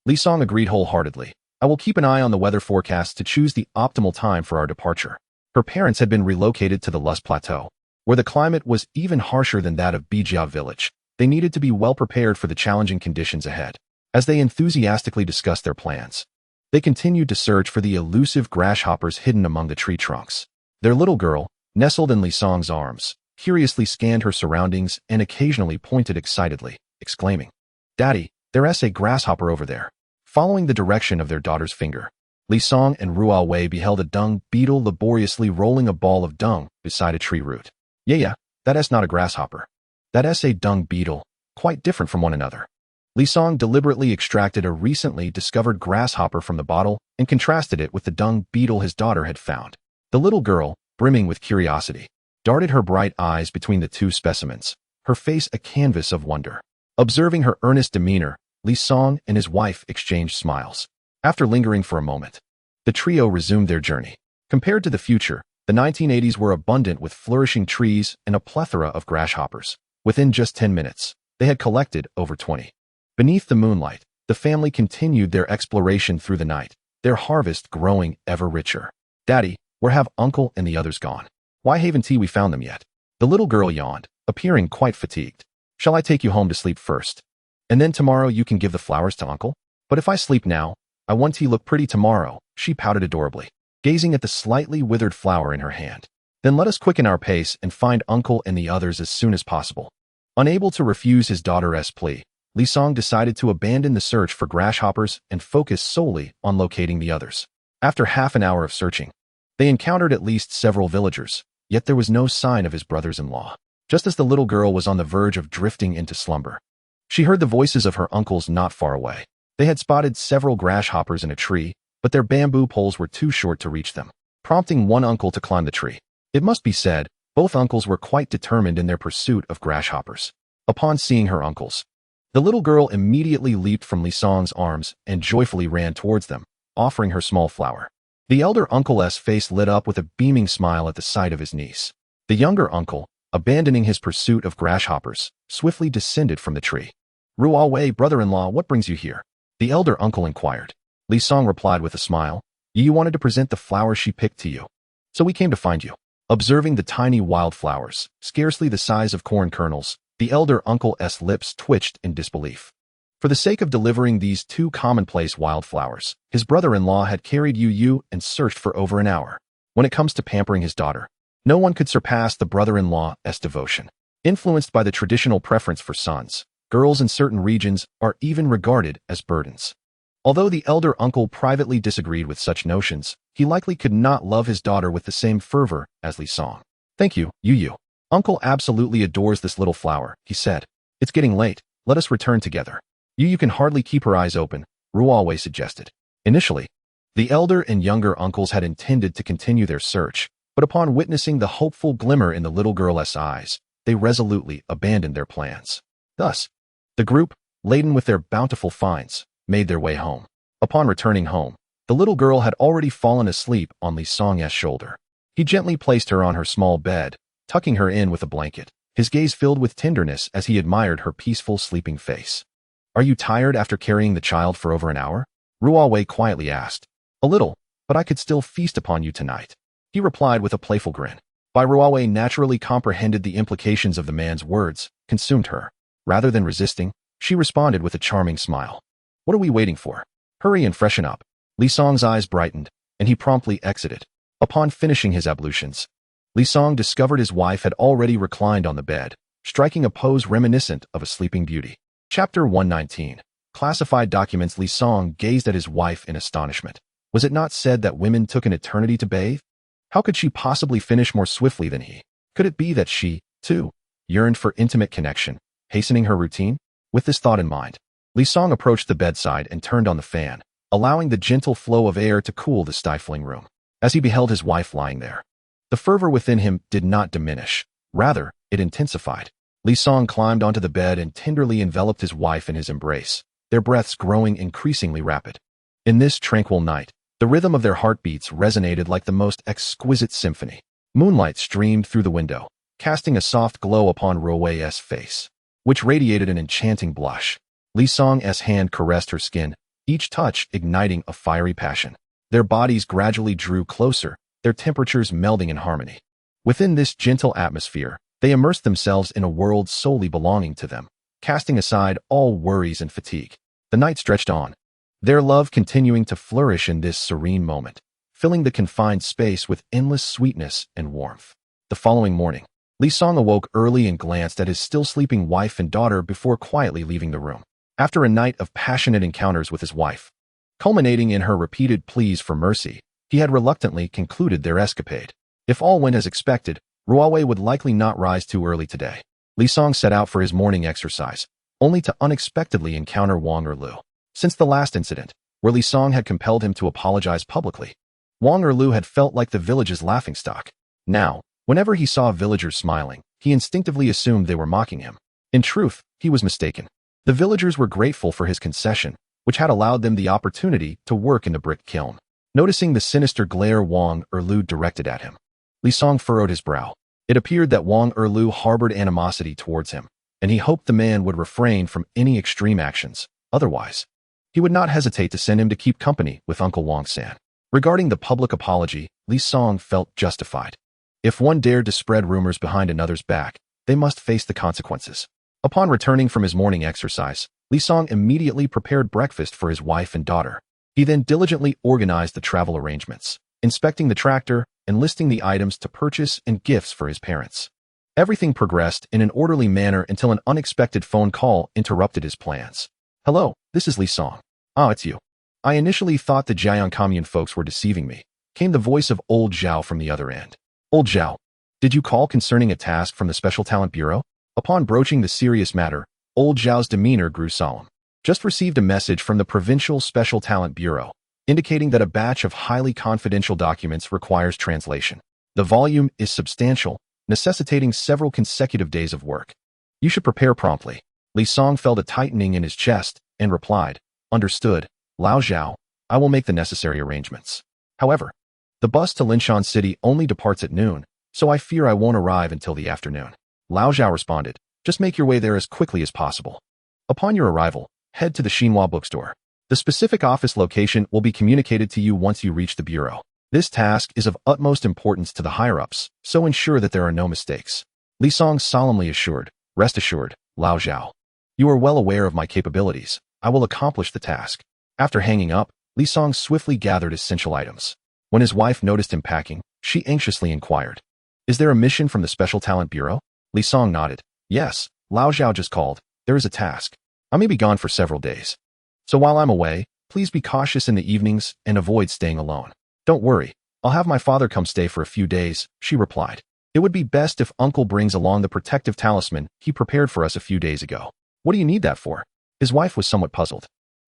Li Song agreed wholeheartedly. I will keep an eye on the weather forecast to choose the optimal time for our departure. Her parents had been relocated to the Lus Plateau, where the climate was even harsher than that of Bijia village. They needed to be well prepared for the challenging conditions ahead. As they enthusiastically discussed their plans, they continued to search for the elusive grasshoppers hidden among the tree trunks. Their little girl, nestled in Li Song's arms, curiously scanned her surroundings and occasionally pointed excitedly, exclaiming, Daddy, there's a grasshopper over there. Following the direction of their daughter's finger, Li Song and Ruowei beheld a dung beetle laboriously rolling a ball of dung beside a tree root. Yeah, that's not a grasshopper. That's a dung beetle, quite different from one another. Li Song deliberately extracted a recently discovered grasshopper from the bottle and contrasted it with the dung beetle his daughter had found. The little girl, brimming with curiosity, darted her bright eyes between the 2 specimens, her face a canvas of wonder. Observing her earnest demeanor, Li Song and his wife exchanged smiles. After lingering for a moment, the trio resumed their journey. Compared to the future, the 1980s were abundant with flourishing trees and a plethora of grasshoppers. Within just 10 minutes, they had collected over 20. Beneath the moonlight, the family continued their exploration through the night, their harvest growing ever richer. Daddy, where have Uncle and the others gone? Why haven't we found them yet? The little girl yawned, appearing quite fatigued. Shall I take you home to sleep first? And then tomorrow you can give the flowers to Uncle? But if I sleep now, I want to look pretty tomorrow, she pouted adorably, gazing at the slightly withered flower in her hand. Then let us quicken our pace and find Uncle and the others as soon as possible. Unable to refuse his daughter's plea, Li Song decided to abandon the search for grasshoppers and focus solely on locating the others. After half an hour of searching, they encountered at least several villagers, yet there was no sign of his brothers-in-law. Just as the little girl was on the verge of drifting into slumber, she heard the voices of her uncles not far away. They had spotted several grasshoppers in a tree, but their bamboo poles were too short to reach them, prompting one uncle to climb the tree. It must be said, both uncles were quite determined in their pursuit of grasshoppers. Upon seeing her uncles, The little girl immediately leaped from Li Song's arms and joyfully ran towards them, offering her small flower. The elder uncle's face lit up with a beaming smile at the sight of his niece. The younger uncle, abandoning his pursuit of grasshoppers, swiftly descended from the tree. Ruowei, brother-in-law, what brings you here? The elder uncle inquired. Li Song replied with a smile. You wanted to present the flower she picked to you. So we came to find you. Observing the tiny wildflowers, scarcely the size of corn kernels, the elder uncle's lips twitched in disbelief. For the sake of delivering these two commonplace wildflowers, his brother-in-law had carried you and searched for over an hour. When it comes to pampering his daughter, no one could surpass the brother-in-law's devotion. Influenced by the traditional preference for sons, girls in certain regions are even regarded as burdens. Although the elder uncle privately disagreed with such notions, he likely could not love his daughter with the same fervor as Li Song. Thank you, Yu. Uncle absolutely adores this little flower, he said. It's getting late, let us return together. Yu can hardly keep her eyes open, Ruowei suggested. Initially, the elder and younger uncles had intended to continue their search, but upon witnessing the hopeful glimmer in the little girl's eyes, they resolutely abandoned their plans. Thus, the group, laden with their bountiful finds, made their way home. Upon returning home, the little girl had already fallen asleep on Li Song's shoulder. He gently placed her on her small bed, tucking her in with a blanket, his gaze filled with tenderness as he admired her peaceful sleeping face. Are you tired after carrying the child for over an hour? Ruowei quietly asked. A little, but I could still feast upon you tonight. He replied with a playful grin. Bai Ruowei naturally comprehended the implications of the man's words, consumed her. Rather than resisting, she responded with a charming smile. What are we waiting for? Hurry and freshen up. Li Song's eyes brightened, and he promptly exited. Upon finishing his ablutions, Li Song discovered his wife had already reclined on the bed, striking a pose reminiscent of a sleeping beauty. Chapter 119. Classified documents. Li Song gazed at his wife in astonishment. Was it not said that women took an eternity to bathe? How could she possibly finish more swiftly than he? Could it be that she, too, yearned for intimate connection, hastening her routine? With this thought in mind, Li Song approached the bedside and turned on the fan, allowing the gentle flow of air to cool the stifling room. As he beheld his wife lying there, the fervor within him did not diminish. Rather, it intensified. Li Song climbed onto the bed and tenderly enveloped his wife in his embrace, their breaths growing increasingly rapid. In this tranquil night, the rhythm of their heartbeats resonated like the most exquisite symphony. Moonlight streamed through the window, casting a soft glow upon Ruowei's face, which radiated an enchanting blush. Li Song's hand caressed her skin, each touch igniting a fiery passion. Their bodies gradually drew closer, their temperatures melding in harmony. Within this gentle atmosphere, they immersed themselves in a world solely belonging to them, casting aside all worries and fatigue. The night stretched on, their love continuing to flourish in this serene moment, filling the confined space with endless sweetness and warmth. The following morning, Li Song awoke early and glanced at his still sleeping wife and daughter before quietly leaving the room. After a night of passionate encounters with his wife, culminating in her repeated pleas for mercy, he had reluctantly concluded their escapade. If all went as expected, Ruowei would likely not rise too early today. Li Song set out for his morning exercise, only to unexpectedly encounter Wang Erlu. Since the last incident, where Li Song had compelled him to apologize publicly, Wang Erlu had felt like the village's laughingstock. Now, whenever he saw villagers smiling, he instinctively assumed they were mocking him. In truth, he was mistaken. The villagers were grateful for his concession, which had allowed them the opportunity to work in the brick kiln. Noticing the sinister glare Wang Erlu directed at him, Li Song furrowed his brow. It appeared that Wang Erlu harbored animosity towards him, and he hoped the man would refrain from any extreme actions. Otherwise, he would not hesitate to send him to keep company with Uncle Wang-san. Regarding the public apology, Li Song felt justified. If one dared to spread rumors behind another's back, they must face the consequences. Upon returning from his morning exercise, Li Song immediately prepared breakfast for his wife and daughter. He then diligently organized the travel arrangements, inspecting the tractor and listing the items to purchase and gifts for his parents. Everything progressed in an orderly manner until an unexpected phone call interrupted his plans. Hello, this is Li Song. Ah, it's you. I initially thought the Jiang Commune folks were deceiving me, came the voice of Old Zhao from the other end. Old Zhao, did you call concerning a task from the Special Talent Bureau? Upon broaching the serious matter, Old Zhao's demeanor grew solemn. Just received a message from the Provincial Special Talent Bureau, indicating that a batch of highly confidential documents requires translation. The volume is substantial, necessitating several consecutive days of work. You should prepare promptly. Li Song felt a tightening in his chest and replied, "Understood, Lao Zhao, I will make the necessary arrangements. However, the bus to Linshan City only departs at noon, so I fear I won't arrive until the afternoon." Lao Zhao responded, "Just make your way there as quickly as possible. Upon your arrival, head to the Xinhua bookstore. The specific office location will be communicated to you once you reach the bureau. This task is of utmost importance to the higher-ups, so ensure that there are no mistakes." Li Song solemnly assured, "Rest assured, Lao Zhao. You are well aware of my capabilities. I will accomplish the task." After hanging up, Li Song swiftly gathered essential items. When his wife noticed him packing, she anxiously inquired, "Is there a mission from the Special Talent Bureau?" Li Song nodded. "Yes, Lao Zhao just called. There is a task. I may be gone for several days. So while I'm away, please be cautious in the evenings and avoid staying alone." "Don't worry, I'll have my father come stay for a few days," she replied. "It would be best if Uncle brings along the protective talisman he prepared for us a few days ago." "What do you need that for?" His wife was somewhat puzzled.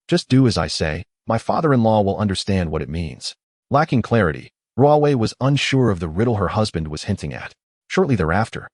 "Just do as I say. My father-in-law will understand what it means." Lacking clarity, Ruowei was unsure of the riddle her husband was hinting at. Shortly thereafter,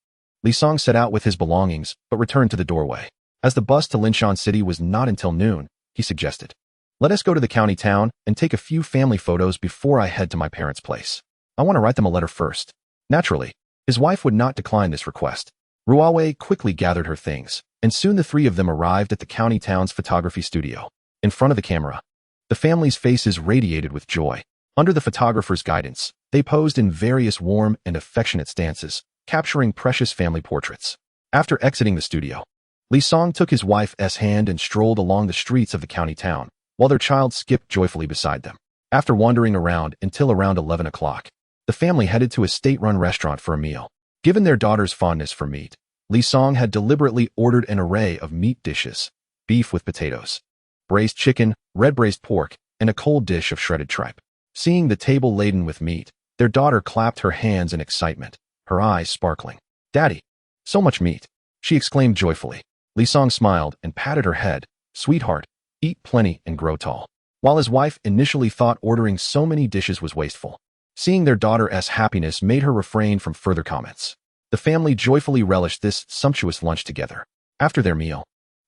Li Song set out with his belongings but returned to the doorway. As the bus to Linshan City was not until noon, he suggested, "Let us go to the county town and take a few family photos before I head to my parents' place. I want to write them a letter first." Naturally, his wife would not decline this request. Ruowei quickly gathered her things, and soon the three of them arrived at the county town's photography studio. In front of the camera, the family's faces radiated with joy. Under the photographer's guidance, they posed in various warm and affectionate stances, capturing precious family portraits. After exiting the studio, Li Song took his wife's hand and strolled along the streets of the county town, while their child skipped joyfully beside them. After wandering around until around 11 o'clock, the family headed to a state-run restaurant for a meal. Given their daughter's fondness for meat, Li Song had deliberately ordered an array of meat dishes: beef with potatoes, braised chicken, red braised pork, and a cold dish of shredded tripe. Seeing the table laden with meat, their daughter clapped her hands in excitement, her eyes sparkling. "Daddy, so much meat!" she exclaimed joyfully. Li Song smiled and patted her head. "Sweetheart, eat plenty and grow tall." While his wife initially thought ordering so many dishes was wasteful, seeing their daughter's happiness made her refrain from further comments. The family joyfully relished this sumptuous lunch together. After their meal,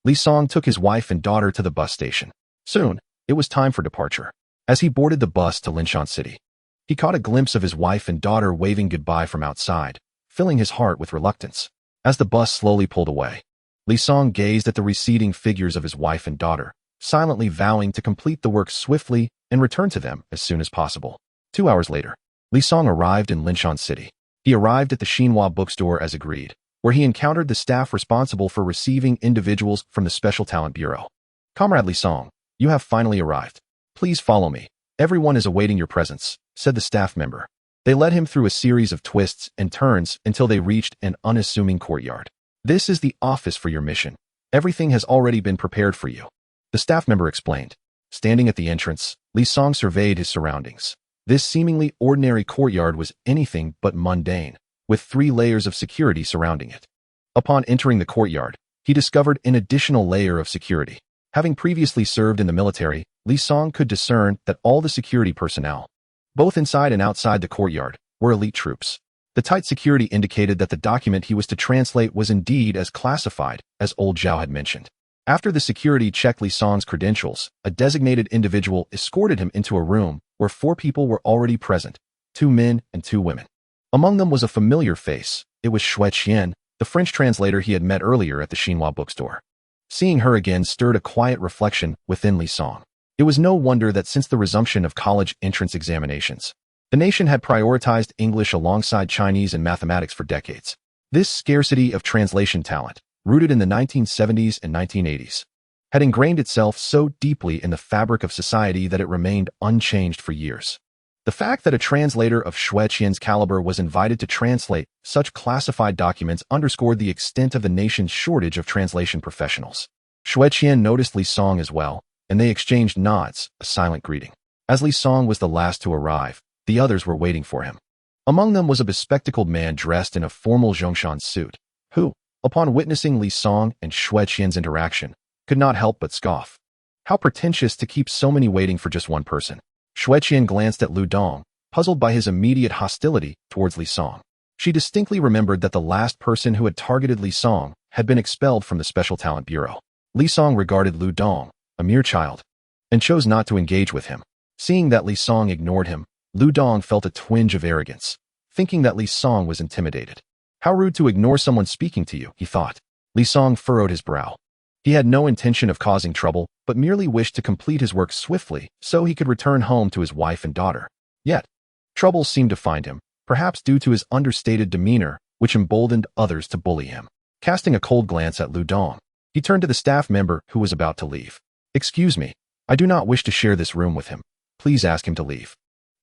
Li Song took his wife and daughter to the bus station. Soon, it was time for departure. As he boarded the bus to Linshan City, he caught a glimpse of his wife and daughter waving goodbye from outside, filling his heart with reluctance. As the bus slowly pulled away, Li Song gazed at the receding figures of his wife and daughter, silently vowing to complete the work swiftly and return to them as soon as possible. 2 hours later, Li Song arrived in Linshan City. He arrived at the Xinhua bookstore as agreed, where he encountered the staff responsible for receiving individuals from the Special Talent Bureau. "Comrade Li Song, you have finally arrived. Please follow me. Everyone is awaiting your presence," said the staff member. They led him through a series of twists and turns until they reached an unassuming courtyard. "This is the office for your mission. Everything has already been prepared for you," the staff member explained. Standing at the entrance, Li Song surveyed his surroundings. This seemingly ordinary courtyard was anything but mundane, with 3 layers of security surrounding it. Upon entering the courtyard, he discovered an additional layer of security. Having previously served in the military, Li Song could discern that all the security personnel, both inside and outside the courtyard, were elite troops. The tight security indicated that the document he was to translate was indeed as classified as old Zhao had mentioned. After the security checked Li Song's credentials, a designated individual escorted him into a room where 4 people were already present, 2 men and 2 women. Among them was a familiar face. It was Xue Qian, the French translator he had met earlier at the Xinhua bookstore. Seeing her again stirred a quiet reflection within Li Song. It was no wonder that since the resumption of college entrance examinations, the nation had prioritized English alongside Chinese and mathematics for decades. This scarcity of translation talent, rooted in the 1970s and 1980s, had ingrained itself so deeply in the fabric of society that it remained unchanged for years. The fact that a translator of Xue Qian's caliber was invited to translate such classified documents underscored the extent of the nation's shortage of translation professionals. Xue Qian noticed Li Song as well, and they exchanged nods, a silent greeting. As Li Song was the last to arrive, the others were waiting for him. Among them was a bespectacled man dressed in a formal Zhongshan suit, who, upon witnessing Li Song and Xue Qian's interaction, could not help but scoff. How pretentious to keep so many waiting for just one person. Xue Qian glanced at Lu Dong, puzzled by his immediate hostility towards Li Song. She distinctly remembered that the last person who had targeted Li Song had been expelled from the Special Talent Bureau. Li Song regarded Lu Dong, a mere child, and chose not to engage with him. Seeing that Li Song ignored him, Lu Dong felt a twinge of arrogance, thinking that Li Song was intimidated. How rude to ignore someone speaking to you, he thought. Li Song furrowed his brow. He had no intention of causing trouble, but merely wished to complete his work swiftly so he could return home to his wife and daughter. Yet, trouble seemed to find him, perhaps due to his understated demeanor, which emboldened others to bully him. Casting a cold glance at Lu Dong, he turned to the staff member who was about to leave. "Excuse me, I do not wish to share this room with him. Please ask him to leave."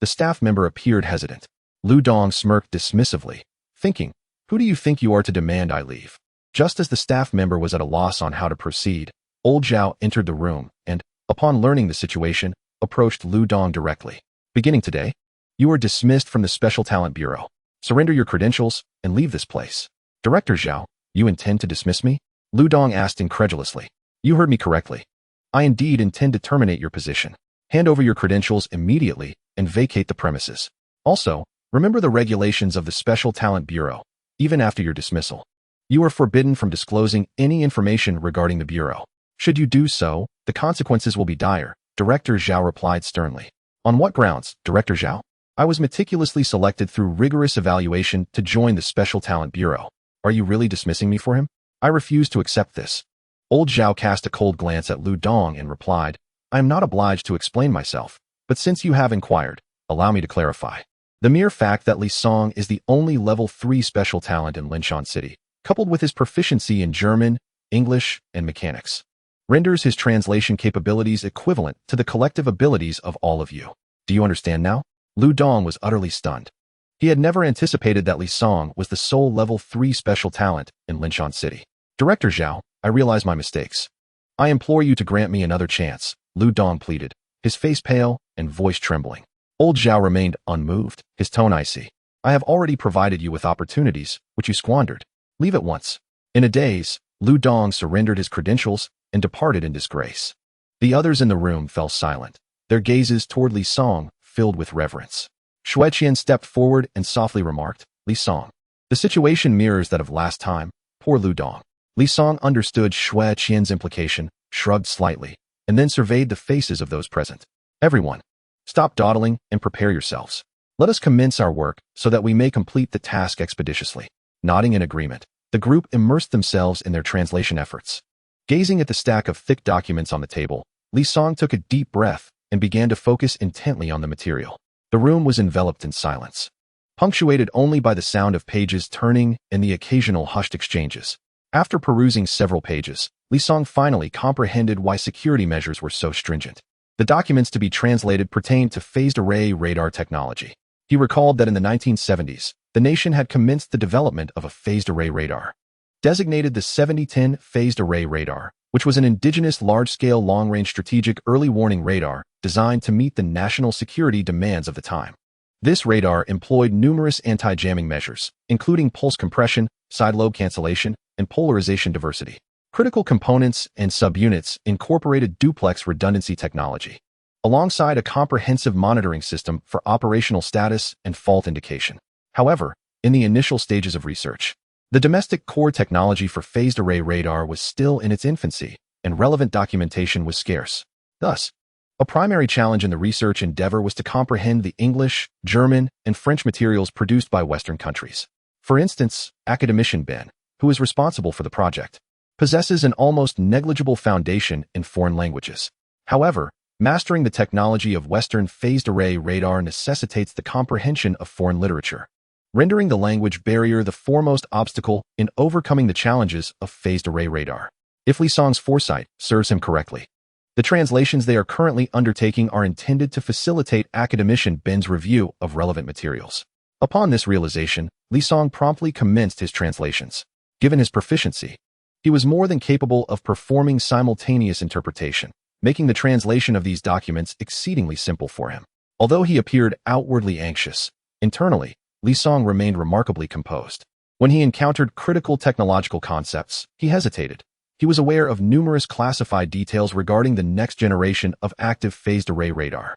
The staff member appeared hesitant. Lu Dong smirked dismissively, thinking, "Who do you think you are to demand I leave?" Just as the staff member was at a loss on how to proceed, old Zhao entered the room and, upon learning the situation, approached Lu Dong directly. "Beginning today, you are dismissed from the Special Talent Bureau. Surrender your credentials and leave this place." "Director Zhao, you intend to dismiss me?" Lu Dong asked incredulously. "You heard me correctly. I indeed intend to terminate your position. Hand over your credentials immediately and vacate the premises. Also, remember the regulations of the Special Talent Bureau, even after your dismissal. You are forbidden from disclosing any information regarding the Bureau. Should you do so, the consequences will be dire," Director Zhao replied sternly. "On what grounds, Director Zhao?" "I was meticulously selected through rigorous evaluation to join the Special Talent Bureau. Are you really dismissing me for him? I refuse to accept this." Old Zhao cast a cold glance at Lu Dong and replied, "I am not obliged to explain myself, but since you have inquired, allow me to clarify. The mere fact that Li Song is the only level 3 special talent in Linshan City, coupled with his proficiency in German, English, and mechanics, renders his translation capabilities equivalent to the collective abilities of all of you. Do you understand now?" Lu Dong was utterly stunned. He had never anticipated that Li Song was the sole level 3 special talent in Linshan City. "Director Zhao, I realize my mistakes. I implore you to grant me another chance," Lu Dong pleaded, his face pale and voice trembling. Old Zhao remained unmoved, his tone icy. "I have already provided you with opportunities, which you squandered. Leave at once." In a daze, Lu Dong surrendered his credentials and departed in disgrace. The others in the room fell silent, their gazes toward Li Song filled with reverence. Shui Qian stepped forward and softly remarked, "Li Song, the situation mirrors that of last time. Poor Lu Dong." Li Song understood Shui Qian's implication, shrugged slightly, and then surveyed the faces of those present. "Everyone, stop dawdling and prepare yourselves. Let us commence our work so that we may complete the task expeditiously." Nodding in agreement, the group immersed themselves in their translation efforts. Gazing at the stack of thick documents on the table, Li Song took a deep breath and began to focus intently on the material. The room was enveloped in silence, punctuated only by the sound of pages turning and the occasional hushed exchanges. After perusing several pages, Li Song finally comprehended why security measures were so stringent. The documents to be translated pertained to phased array radar technology. He recalled that in the 1970s, the nation had commenced the development of a phased array radar, designated the 7010 phased array radar, which was an indigenous large-scale long-range strategic early warning radar designed to meet the national security demands of the time. This radar employed numerous anti-jamming measures, including pulse compression, side lobe cancellation, and polarization diversity. Critical components and subunits incorporated duplex redundancy technology, alongside a comprehensive monitoring system for operational status and fault indication. However, in the initial stages of research, the domestic core technology for phased array radar was still in its infancy, and relevant documentation was scarce. Thus, a primary challenge in the research endeavor was to comprehend the English, German, and French materials produced by Western countries. For instance, academician Ben, who is responsible for the project, possesses an almost negligible foundation in foreign languages. However, mastering the technology of Western phased array radar necessitates the comprehension of foreign literature, rendering the language barrier the foremost obstacle in overcoming the challenges of phased array radar. If Li Song's foresight serves him correctly, the translations they are currently undertaking are intended to facilitate academician Ben's review of relevant materials. Upon this realization, Li Song promptly commenced his translations. Given his proficiency, he was more than capable of performing simultaneous interpretation, making the translation of these documents exceedingly simple for him. Although he appeared outwardly anxious, internally, Li Song remained remarkably composed. When he encountered critical technological concepts, he hesitated. He was aware of numerous classified details regarding the next generation of active phased array radar.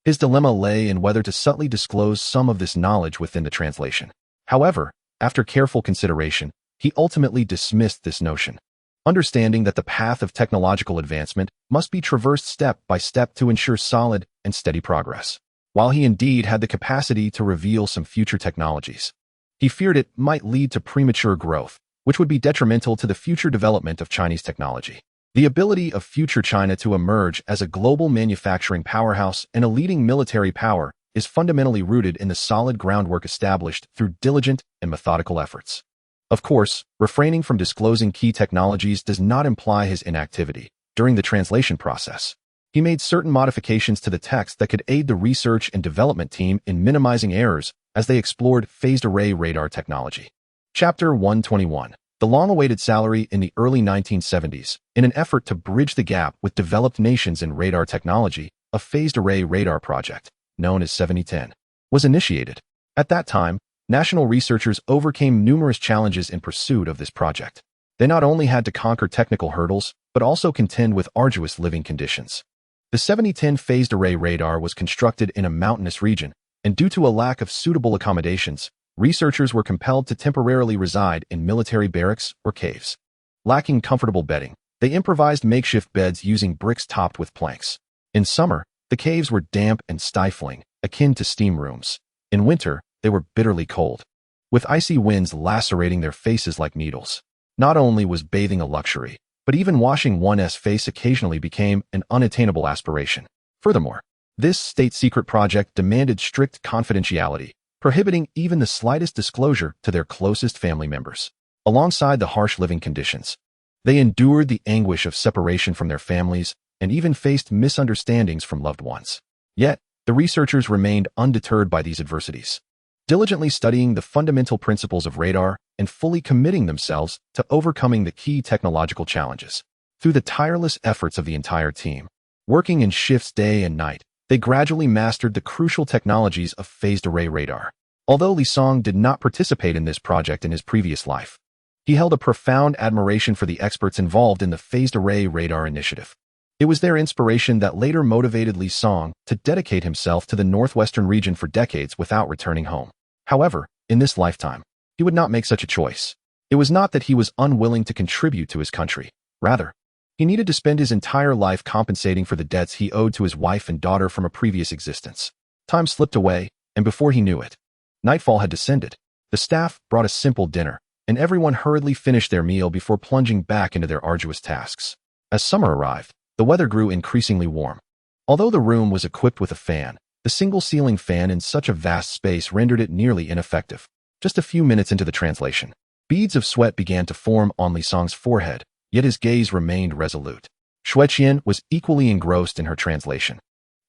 His dilemma lay in whether to subtly disclose some of this knowledge within the translation. However, after careful consideration, he ultimately dismissed this notion, understanding that the path of technological advancement must be traversed step by step to ensure solid and steady progress. While he indeed had the capacity to reveal some future technologies, he feared it might lead to premature growth, which would be detrimental to the future development of Chinese technology. The ability of future China to emerge as a global manufacturing powerhouse and a leading military power is fundamentally rooted in the solid groundwork established through diligent and methodical efforts. Of course, refraining from disclosing key technologies does not imply his inactivity. During the translation process, he made certain modifications to the text that could aid the research and development team in minimizing errors as they explored phased array radar technology. Chapter 121. The long-awaited salary in the early 1970s. In an effort to bridge the gap with developed nations in radar technology, a phased array radar project, known as 7010, was initiated. At that time, national researchers overcame numerous challenges in pursuit of this project. They not only had to conquer technical hurdles, but also contend with arduous living conditions. The 7010 phased array radar was constructed in a mountainous region, and due to a lack of suitable accommodations, researchers were compelled to temporarily reside in military barracks or caves. Lacking comfortable bedding, they improvised makeshift beds using bricks topped with planks. In summer, the caves were damp and stifling, akin to steam rooms. In winter, they were bitterly cold, with icy winds lacerating their faces like needles. Not only was bathing a luxury, but even washing one's face occasionally became an unattainable aspiration. Furthermore, this state-secret project demanded strict confidentiality, prohibiting even the slightest disclosure to their closest family members. Alongside the harsh living conditions, they endured the anguish of separation from their families and even faced misunderstandings from loved ones. Yet, the researchers remained undeterred by these adversities, diligently studying the fundamental principles of radar and fully committing themselves to overcoming the key technological challenges. Through the tireless efforts of the entire team, working in shifts day and night, they gradually mastered the crucial technologies of phased array radar. Although Li Song did not participate in this project in his previous life, he held a profound admiration for the experts involved in the phased array radar initiative. It was their inspiration that later motivated Li Song to dedicate himself to the northwestern region for decades without returning home. However, in this lifetime, he would not make such a choice. It was not that he was unwilling to contribute to his country. Rather, he needed to spend his entire life compensating for the debts he owed to his wife and daughter from a previous existence. Time slipped away, and before he knew it, nightfall had descended. The staff brought a simple dinner, and everyone hurriedly finished their meal before plunging back into their arduous tasks. As summer arrived, the weather grew increasingly warm. Although the room was equipped with a fan, the single ceiling fan in such a vast space rendered it nearly ineffective. Just a few minutes into the translation, beads of sweat began to form on Li Song's forehead, yet his gaze remained resolute. Xue Qian was equally engrossed in her translation,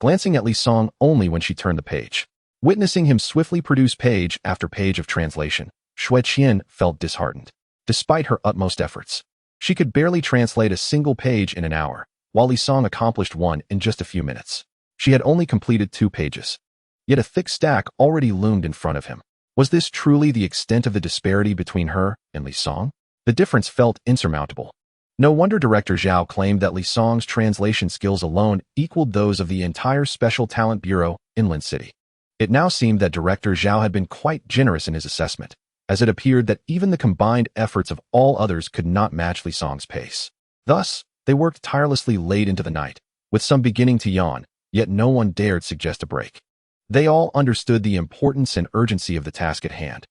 glancing at Li Song only when she turned the page. Witnessing him swiftly produce page after page of translation, Xue Qian felt disheartened. Despite her utmost efforts, she could barely translate a single page in an hour, while Li Song accomplished one in just a few minutes. She had only completed 2 pages. Yet a thick stack already loomed in front of him. Was this truly the extent of the disparity between her and Li Song? The difference felt insurmountable. No wonder Director Zhao claimed that Li Song's translation skills alone equaled those of the entire Special Talent Bureau in Lin City. It now seemed that Director Zhao had been quite generous in his assessment, as it appeared that even the combined efforts of all others could not match Li Song's pace. Thus, they worked tirelessly late into the night, with some beginning to yawn, yet no one dared suggest a break. They all understood the importance and urgency of the task at hand.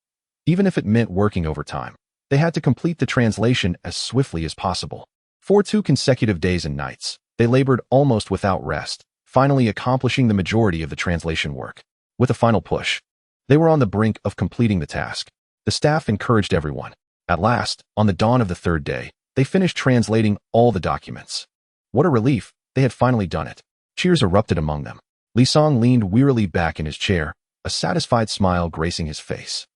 Even if it meant working overtime, they had to complete the translation as swiftly as possible. For 2 consecutive days and nights, they labored almost without rest, finally accomplishing the majority of the translation work. With a final push, they were on the brink of completing the task. The staff encouraged everyone. At last, on the dawn of the 3rd day, they finished translating all the documents. What a relief, they had finally done it. Cheers erupted among them. Li Song leaned wearily back in his chair, a satisfied smile gracing his face.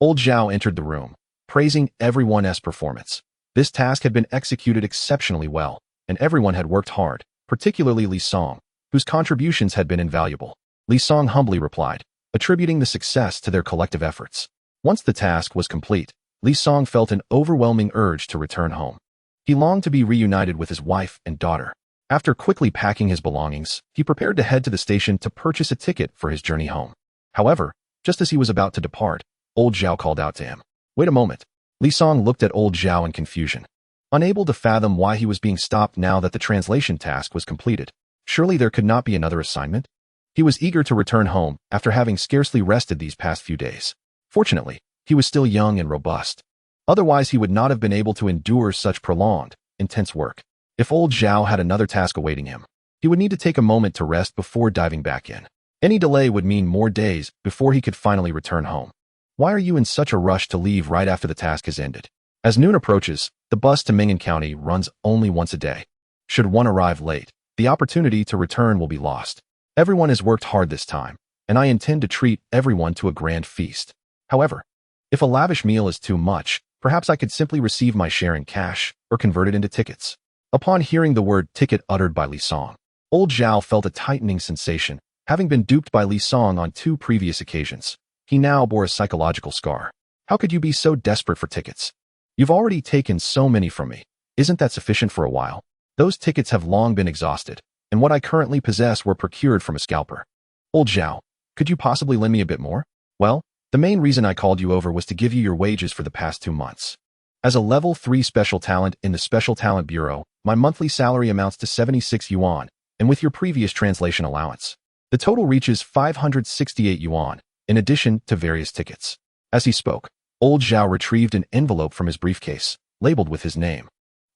Old Zhao entered the room, praising everyone's performance. This task had been executed exceptionally well, and everyone had worked hard, particularly Li Song, whose contributions had been invaluable. Li Song humbly replied, attributing the success to their collective efforts. Once the task was complete, Li Song felt an overwhelming urge to return home. He longed to be reunited with his wife and daughter. After quickly packing his belongings, he prepared to head to the station to purchase a ticket for his journey home. However, just as he was about to depart, old Zhao called out to him. Wait a moment. Li Song looked at old Zhao in confusion, unable to fathom why he was being stopped now that the translation task was completed. Surely there could not be another assignment? He was eager to return home after having scarcely rested these past few days. Fortunately, he was still young and robust. Otherwise, he would not have been able to endure such prolonged, intense work. If old Zhao had another task awaiting him, he would need to take a moment to rest before diving back in. Any delay would mean more days before he could finally return home. Why are you in such a rush to leave right after the task has ended? As noon approaches, the bus to Ming'an County runs only once a day. Should one arrive late, the opportunity to return will be lost. Everyone has worked hard this time, and I intend to treat everyone to a grand feast. However, if a lavish meal is too much, perhaps I could simply receive my share in cash or convert it into tickets. Upon hearing the word ticket uttered by Li Song, old Zhao felt a tightening sensation. Having been duped by Li Song on 2 previous occasions, he now bore a psychological scar. How could you be so desperate for tickets? You've already taken so many from me. Isn't that sufficient for a while? Those tickets have long been exhausted, and what I currently possess were procured from a scalper. Old Zhao, could you possibly lend me a bit more? Well, the main reason I called you over was to give you your wages for the past 2 months. As a level 3 special talent in the Special Talent Bureau, my monthly salary amounts to 76 yuan, and with your previous translation allowance, the total reaches 568 yuan, in addition to various tickets. As he spoke, old Zhao retrieved an envelope from his briefcase, labeled with his name,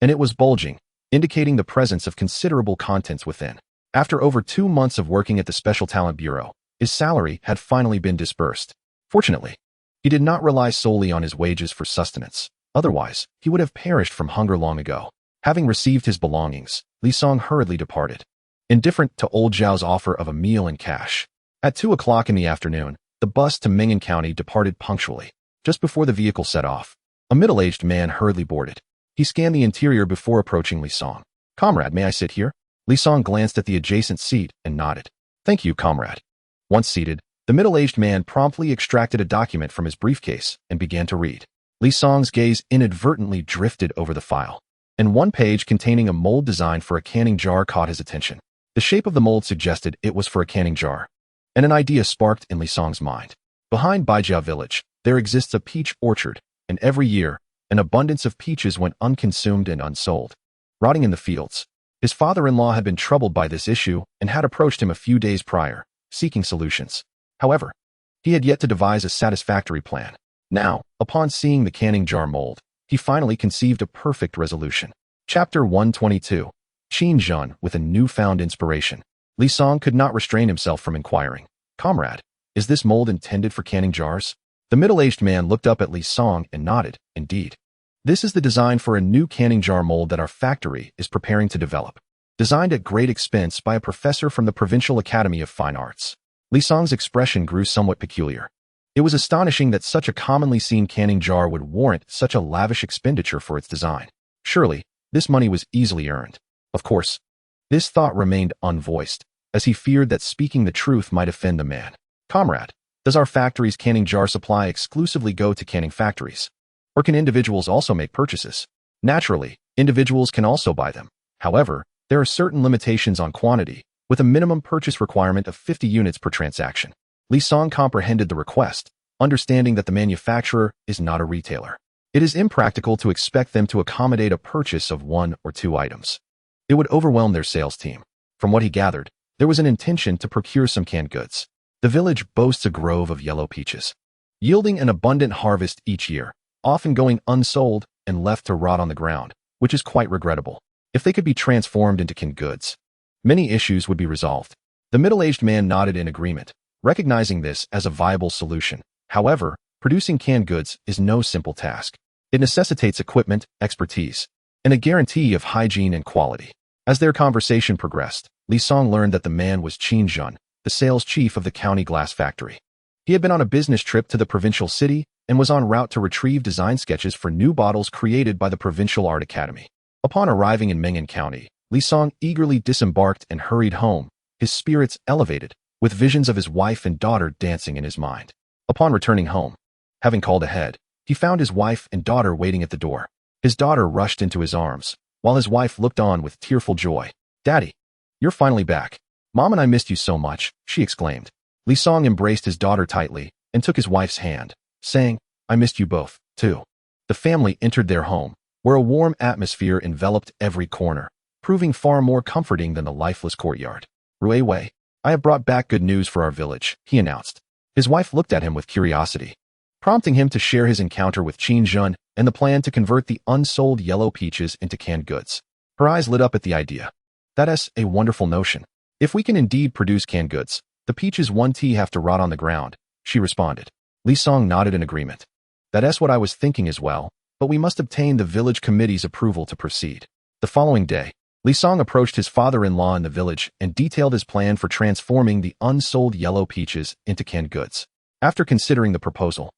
and it was bulging, indicating the presence of considerable contents within. After over 2 months of working at the Special Talent Bureau, his salary had finally been disbursed. Fortunately, he did not rely solely on his wages for sustenance. Otherwise, he would have perished from hunger long ago. Having received his belongings, Li Song hurriedly departed, indifferent to old Zhao's offer of a meal in cash. At 2 o'clock in the afternoon, the bus to Ming'an County departed punctually. Just before the vehicle set off, a middle-aged man hurriedly boarded. He scanned the interior before approaching Li Song. "Comrade, may I sit here?" Li Song glanced at the adjacent seat and nodded. "Thank you, comrade." Once seated, the middle-aged man promptly extracted a document from his briefcase and began to read. Li Song's gaze inadvertently drifted over the file, and one page containing a mold design for a canning jar caught his attention. The shape of the mold suggested it was for a canning jar, and an idea sparked in Li Song's mind. Behind Baijia village, there exists a peach orchard, and every year, an abundance of peaches went unconsumed and unsold, rotting in the fields. His father-in-law had been troubled by this issue and had approached him a few days prior, seeking solutions. However, he had yet to devise a satisfactory plan. Now, upon seeing the canning jar mold, he finally conceived a perfect resolution. Chapter 122. Qin Zhen with a newfound inspiration. Li Song could not restrain himself from inquiring, "Comrade, is this mold intended for canning jars?" The middle-aged man looked up at Li Song and nodded. "Indeed. This is the design for a new canning jar mold that our factory is preparing to develop, designed at great expense by a professor from the Provincial Academy of Fine Arts." Li Song's expression grew somewhat peculiar. It was astonishing that such a commonly seen canning jar would warrant such a lavish expenditure for its design. Surely, this money was easily earned. Of course, this thought remained unvoiced, as he feared that speaking the truth might offend the man. "Comrade, does our factory's canning jar supply exclusively go to canning factories? Or can individuals also make purchases?" Naturally, individuals can also buy them. However, there are certain limitations on quantity, with a minimum purchase requirement of 50 units per transaction. Li Song comprehended the request, understanding that the manufacturer is not a retailer. It is impractical to expect them to accommodate a purchase of 1 or 2 items. It would overwhelm their sales team. From what he gathered, there was an intention to procure some canned goods. The village boasts a grove of yellow peaches, yielding an abundant harvest each year, often going unsold and left to rot on the ground, which is quite regrettable. If they could be transformed into canned goods, many issues would be resolved. The middle-aged man nodded in agreement, recognizing this as a viable solution. However, producing canned goods is no simple task. It necessitates equipment, expertise, and a guarantee of hygiene and quality. As their conversation progressed, Li Song learned that the man was Qin Zhen, the sales chief of the county glass factory. He had been on a business trip to the provincial city and was en route to retrieve design sketches for new bottles created by the Provincial Art Academy. Upon arriving in Ming'an County, Li Song eagerly disembarked and hurried home, his spirits elevated, with visions of his wife and daughter dancing in his mind. Upon returning home, having called ahead, he found his wife and daughter waiting at the door. His daughter rushed into his arms, while his wife looked on with tearful joy. "Daddy, you're finally back. Mom and I missed you so much," she exclaimed. Li Song embraced his daughter tightly and took his wife's hand, saying, "I missed you both, too." The family entered their home, where a warm atmosphere enveloped every corner, proving far more comforting than the lifeless courtyard. Ruowei, I have brought back good news for our village, he announced. His wife looked at him with curiosity, prompting him to share his encounter with Qin Jun and the plan to convert the unsold yellow peaches into canned goods. Her eyes lit up at the idea. That's a wonderful notion. If we can indeed produce canned goods, the peaches won't have to rot on the ground, she responded. Li Song nodded in agreement. That's what I was thinking as well, but we must obtain the village committee's approval to proceed. The following day, Li Song approached his father-in-law in the village and detailed his plan for transforming the unsold yellow peaches into canned goods. After considering the proposal,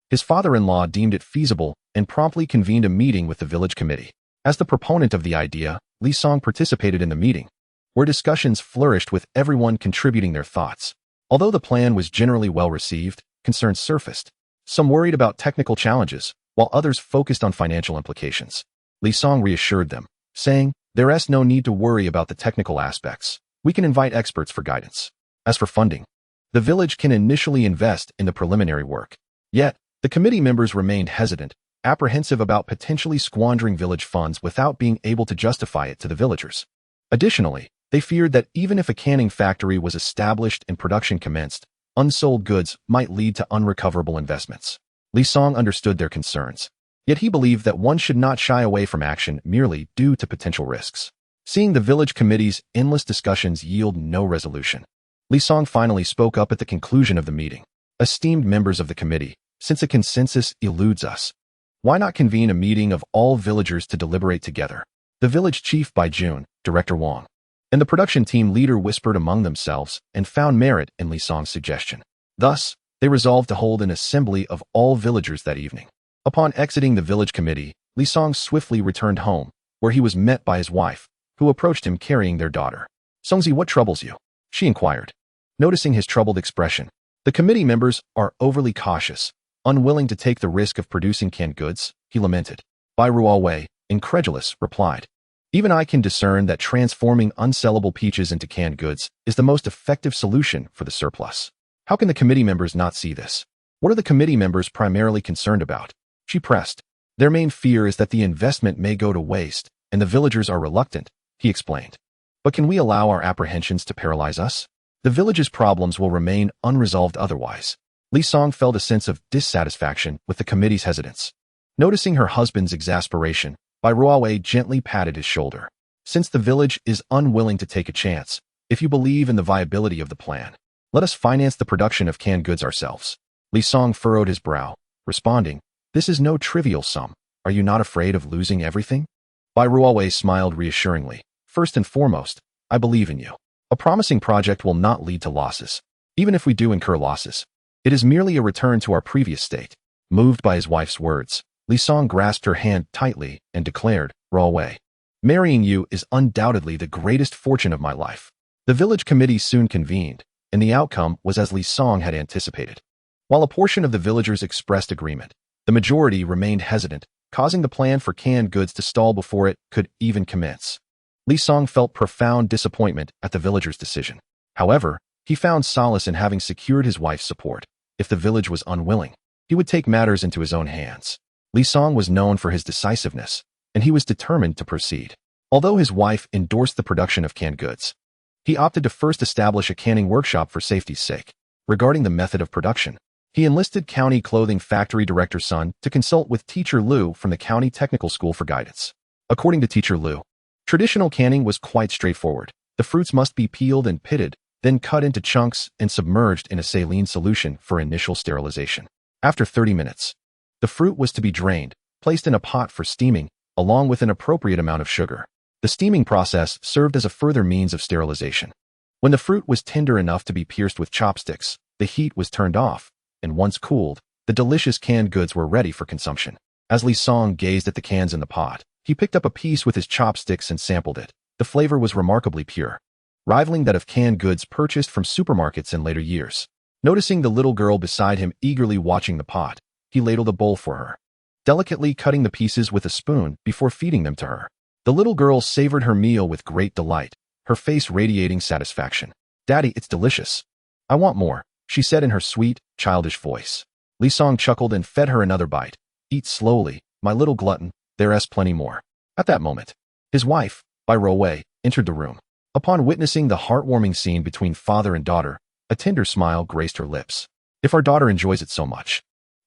his father-in-law deemed it feasible and promptly convened a meeting with the village committee. As the proponent of the idea, Li Song participated in the meeting, where discussions flourished with everyone contributing their thoughts. Although the plan was generally well received, concerns surfaced. Some worried about technical challenges, while others focused on financial implications. Li Song reassured them, saying, "There's no need to worry about the technical aspects. We can invite experts for guidance. As for funding, the village can initially invest in the preliminary work." Yet, the committee members remained hesitant, apprehensive about potentially squandering village funds without being able to justify it to the villagers. Additionally, they feared that even if a canning factory was established and production commenced, unsold goods might lead to unrecoverable investments. Li Song understood their concerns, yet he believed that one should not shy away from action merely due to potential risks. Seeing the village committee's endless discussions yield no resolution, Li Song finally spoke up at the conclusion of the meeting. "Esteemed members of the committee, since a consensus eludes us, why not convene a meeting of all villagers to deliberate together?" The village chief Bai Jun, Director Wang, and the production team leader whispered among themselves and found merit in Li Song's suggestion. Thus, they resolved to hold an assembly of all villagers that evening. Upon exiting the village committee, Li Song swiftly returned home, where he was met by his wife, who approached him carrying their daughter. "Songzi, what troubles you?" she inquired. Noticing his troubled expression, "The committee members are overly cautious, unwilling to take the risk of producing canned goods," he lamented. Bai Ruowei, incredulous, replied, "Even I can discern that transforming unsellable peaches into canned goods is the most effective solution for the surplus. How can the committee members not see this? What are the committee members primarily concerned about?" she pressed. "Their main fear is that the investment may go to waste, and the villagers are reluctant," he explained. "But can we allow our apprehensions to paralyze us? The village's problems will remain unresolved otherwise." Li Song felt a sense of dissatisfaction with the committee's hesitance. Noticing her husband's exasperation, Bai Ruowei gently patted his shoulder. "Since the village is unwilling to take a chance, if you believe in the viability of the plan, let us finance the production of canned goods ourselves." Li Song furrowed his brow, responding, "This is no trivial sum. Are you not afraid of losing everything?" Bai Ruowei smiled reassuringly. "First and foremost, I believe in you. A promising project will not lead to losses. Even if we do incur losses, it is merely a return to our previous state." Moved by his wife's words, Li Song grasped her hand tightly and declared, "Ruowei, marrying you is undoubtedly the greatest fortune of my life." The village committee soon convened, and the outcome was as Li Song had anticipated. While a portion of the villagers expressed agreement, the majority remained hesitant, causing the plan for canned goods to stall before it could even commence. Li Song felt profound disappointment at the villagers' decision. However, he found solace in having secured his wife's support. If the village was unwilling, he would take matters into his own hands. Li Song was known for his decisiveness, and he was determined to proceed. Although his wife endorsed the production of canned goods, he opted to first establish a canning workshop for safety's sake. Regarding the method of production, he enlisted County Clothing Factory Director Sun to consult with Teacher Liu from the County Technical School for guidance. According to Teacher Liu, traditional canning was quite straightforward. The fruits must be peeled and pitted, then cut into chunks and submerged in a saline solution for initial sterilization. After 30 minutes, the fruit was to be drained, placed in a pot for steaming, along with an appropriate amount of sugar. The steaming process served as a further means of sterilization. When the fruit was tender enough to be pierced with chopsticks, the heat was turned off, and once cooled, the delicious canned goods were ready for consumption. As Li Song gazed at the cans in the pot, he picked up a piece with his chopsticks and sampled it. The flavor was remarkably pure, rivaling that of canned goods purchased from supermarkets in later years. Noticing the little girl beside him eagerly watching the pot, he ladled a bowl for her, delicately cutting the pieces with a spoon before feeding them to her. The little girl savored her meal with great delight, her face radiating satisfaction. "Daddy, it's delicious. I want more," she said in her sweet, childish voice. Li Song chuckled and fed her another bite. "Eat slowly, My little glutton, there's plenty more. At that moment, his wife, Bai Ruowei, entered the room. Upon witnessing the heartwarming scene between father and daughter, a tender smile graced her lips. If our daughter enjoys it so much,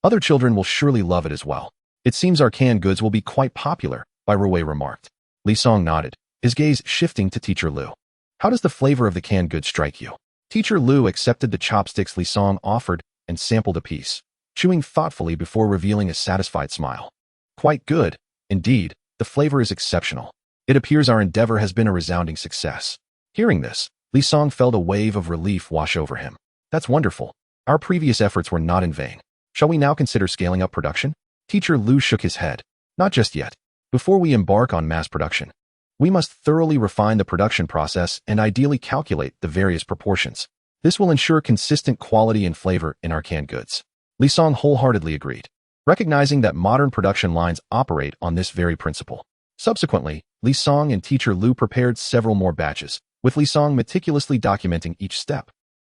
other children will surely love it as well. It seems our canned goods will be quite popular, Bai Ruowei remarked. Li Song nodded, his gaze shifting to Teacher Lu. How does the flavor of the canned goods strike you? Teacher Lu accepted the chopsticks Li Song offered and sampled a piece, chewing thoughtfully before revealing a satisfied smile. Quite good. Indeed, the flavor is exceptional. It appears our endeavor has been a resounding success. Hearing this, Li Song felt a wave of relief wash over him. That's wonderful. Our previous efforts were not in vain. Shall we now consider scaling up production? Teacher Lu shook his head. Not just yet. Before we embark on mass production, we must thoroughly refine the production process and ideally calculate the various proportions. This will ensure consistent quality and flavor in our canned goods. Li Song wholeheartedly agreed, recognizing that modern production lines operate on this very principle. Subsequently, Li Song and Teacher Lu prepared several more batches, with Li Song meticulously documenting each step,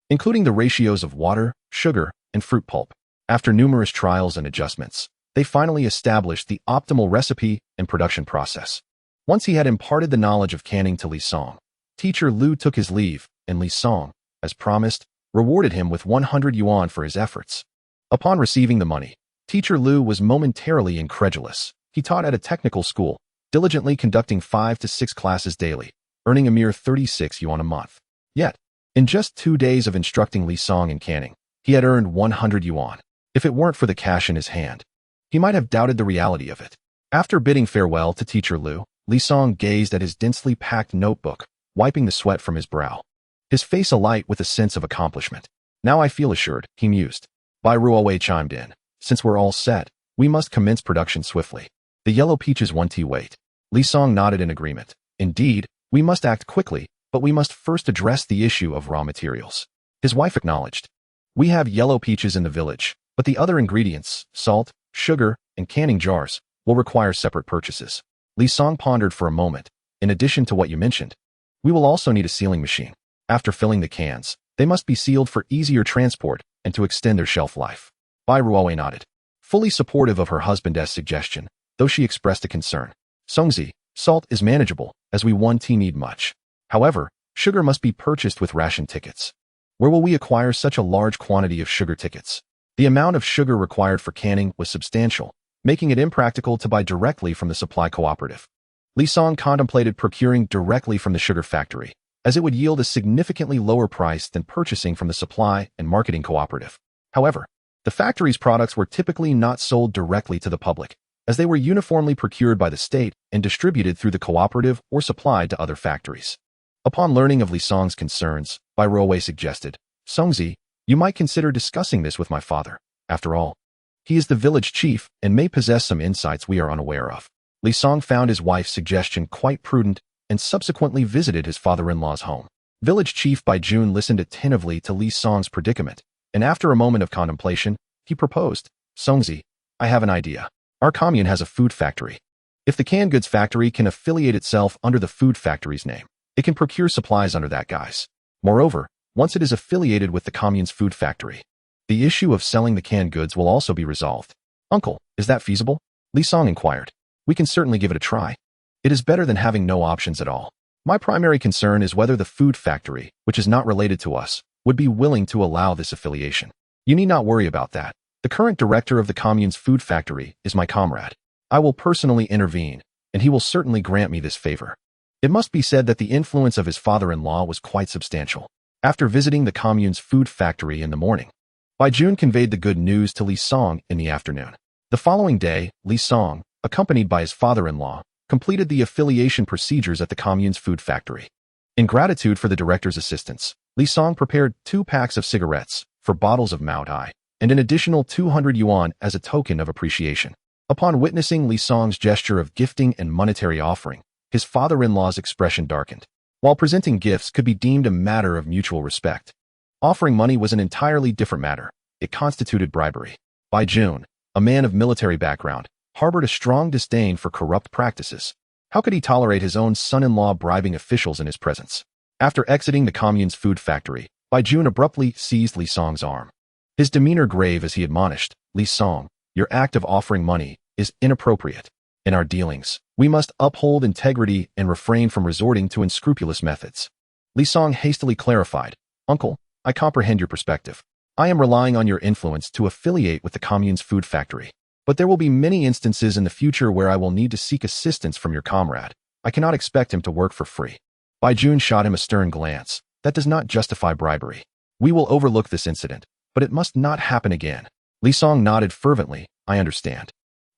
including the ratios of water, sugar, and fruit pulp. After numerous trials and adjustments, they finally established the optimal recipe and production process. Once he had imparted the knowledge of canning to Li Song, Teacher Lu took his leave, and Li Song, as promised, rewarded him with 100 yuan for his efforts. Upon receiving the money, Teacher Lu was momentarily incredulous. He taught at a technical school, diligently conducting 5 to 6 classes daily, earning a mere 36 yuan a month. Yet, in just 2 days of instructing Li Song in canning, he had earned 100 yuan. If it weren't for the cash in his hand, he might have doubted the reality of it. After bidding farewell to Teacher Lu, Li Song gazed at his densely packed notebook, wiping the sweat from his brow, his face alight with a sense of accomplishment. Now I feel assured, he mused. Bai Ruowei chimed in. Since we're all set, we must commence production swiftly. The yellow peaches 1T wait. Li Song nodded in agreement. Indeed, we must act quickly, but we must first address the issue of raw materials. His wife acknowledged. We have yellow peaches in the village, but the other ingredients, salt, sugar, and canning jars, will require separate purchases. Li Song pondered for a moment. In addition to what you mentioned, we will also need a sealing machine. After filling the cans, they must be sealed for easier transport and to extend their shelf life. Bai Ruowei nodded, fully supportive of her husband's suggestion, though she expressed a concern. Songzi, salt is manageable, as we 1T need much. However, sugar must be purchased with ration tickets. Where will we acquire such a large quantity of sugar tickets? The amount of sugar required for canning was substantial, making it impractical to buy directly from the supply cooperative. Li Song contemplated procuring directly from the sugar factory, as it would yield a significantly lower price than purchasing from the supply and marketing cooperative. However, the factory's products were typically not sold directly to the public, as they were uniformly procured by the state and distributed through the cooperative or supplied to other factories. Upon learning of Li Song's concerns, Bai Ruowei suggested, Songzi, you might consider discussing this with my father. After all, he is the village chief and may possess some insights we are unaware of. Li Song found his wife's suggestion quite prudent and subsequently visited his father-in-law's home. Village Chief Bai Jun listened attentively to Li Song's predicament, and after a moment of contemplation, he proposed, Songzi, I have an idea. Our commune has a food factory. If the canned goods factory can affiliate itself under the food factory's name, it can procure supplies under that guise. Moreover, once it is affiliated with the commune's food factory, the issue of selling the canned goods will also be resolved. Uncle, is that feasible? Li Song inquired. We can certainly give it a try. It is better than having no options at all. My primary concern is whether the food factory, which is not related to us, would be willing to allow this affiliation. You need not worry about that. The current director of the commune's food factory is my comrade. I will personally intervene, and he will certainly grant me this favor. It must be said that the influence of his father-in-law was quite substantial. After visiting the commune's food factory in the morning, Bai Jun conveyed the good news to Li Song in the afternoon. The following day, Li Song, accompanied by his father-in-law, completed the affiliation procedures at the commune's food factory. In gratitude for the director's assistance, Li Song prepared 2 packs of cigarettes for bottles of Mount I, and an additional 200 yuan as a token of appreciation. Upon witnessing Li Song's gesture of gifting and monetary offering, his father-in-law's expression darkened. While presenting gifts could be deemed a matter of mutual respect, offering money was an entirely different matter. It constituted bribery. Bai Jun, a man of military background, harbored a strong disdain for corrupt practices. How could he tolerate his own son-in-law bribing officials in his presence? After exiting the commune's food factory, Bai Jun abruptly seized Li Song's arm. His demeanor grave as he admonished, Li Song, your act of offering money is inappropriate. In our dealings, we must uphold integrity and refrain from resorting to unscrupulous methods. Li Song hastily clarified, Uncle, I comprehend your perspective. I am relying on your influence to affiliate with the commune's food factory. But there will be many instances in the future where I will need to seek assistance from your comrade. I cannot expect him to work for free. Bai Jun shot him a stern glance. That does not justify bribery. We will overlook this incident, but it must not happen again. Li Song nodded fervently. I understand.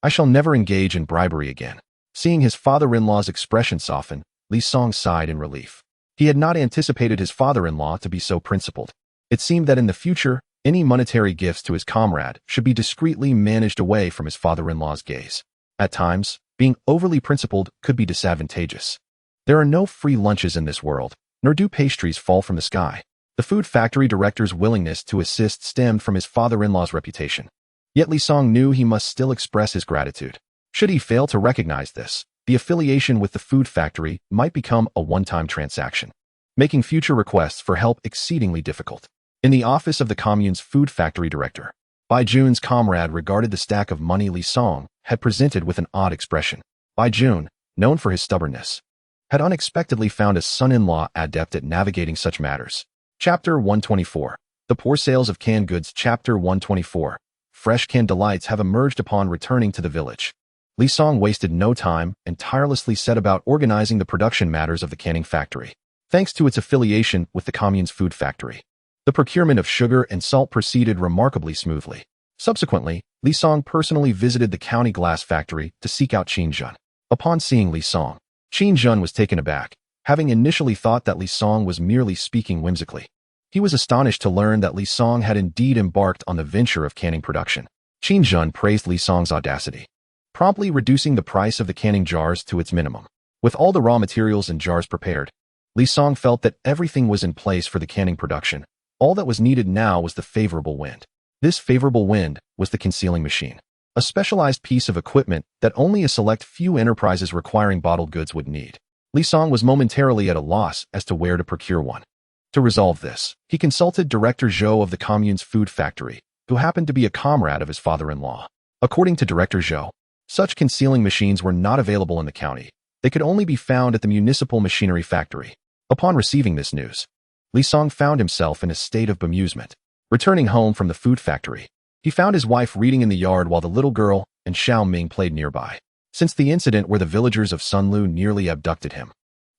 I shall never engage in bribery again. Seeing his father-in-law's expression soften, Li Song sighed in relief. He had not anticipated his father-in-law to be so principled. It seemed that in the future, any monetary gifts to his comrade should be discreetly managed away from his father-in-law's gaze. At times, being overly principled could be disadvantageous. There are no free lunches in this world, nor do pastries fall from the sky. The food factory director's willingness to assist stemmed from his father-in-law's reputation. Yet Li Song knew he must still express his gratitude. Should he fail to recognize this, the affiliation with the food factory might become a one-time transaction, making future requests for help exceedingly difficult. In the office of the commune's food factory director, Bai Jun's comrade regarded the stack of money Li Song had presented with an odd expression. Bai Jun, known for his stubbornness, had unexpectedly found a son-in-law adept at navigating such matters. Chapter 124. The Poor Sales of Canned Goods. Chapter 124. Fresh canned delights have emerged upon returning to the village. Li Song wasted no time and tirelessly set about organizing the production matters of the canning factory. Thanks to its affiliation with the commune's food factory, the procurement of sugar and salt proceeded remarkably smoothly. Subsequently, Li Song personally visited the county glass factory to seek out Qin Zhen. Upon seeing Li Song, Qin Zhen was taken aback, having initially thought that Li Song was merely speaking whimsically. He was astonished to learn that Li Song had indeed embarked on the venture of canning production. Qin Zhen praised Li Song's audacity, promptly reducing the price of the canning jars to its minimum. With all the raw materials and jars prepared, Li Song felt that everything was in place for the canning production. All that was needed now was the favorable wind. This favorable wind was the concealing machine, a specialized piece of equipment that only a select few enterprises requiring bottled goods would need. Li Song was momentarily at a loss as to where to procure one. To resolve this, he consulted Director Zhou of the commune's food factory, who happened to be a comrade of his father-in-law. According to Director Zhou, such concealing machines were not available in the county. They could only be found at the municipal machinery factory. Upon receiving this news, Li Song found himself in a state of bemusement. Returning home from the food factory, he found his wife reading in the yard while the little girl and Xiao Ming played nearby. Since the incident where the villagers of Sunlu nearly abducted him,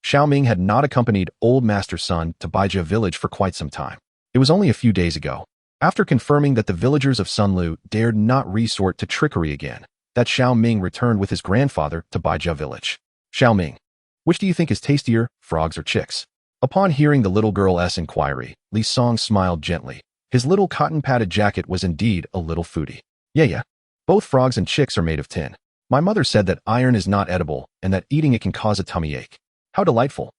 Xiao Ming had not accompanied old Master Sun to Baijia village for quite some time. It was only a few days ago, after confirming that the villagers of Sunlu dared not resort to trickery again, that Xiao Ming returned with his grandfather to Baijia village. Xiao Ming, which do you think is tastier, frogs or chicks? Upon hearing the little girl's inquiry, Li Song smiled gently. His little cotton-padded jacket was indeed a little foodie. Yeah. Both frogs and chicks are made of tin. My mother said that iron is not edible and that eating it can cause a tummy ache. How delightful.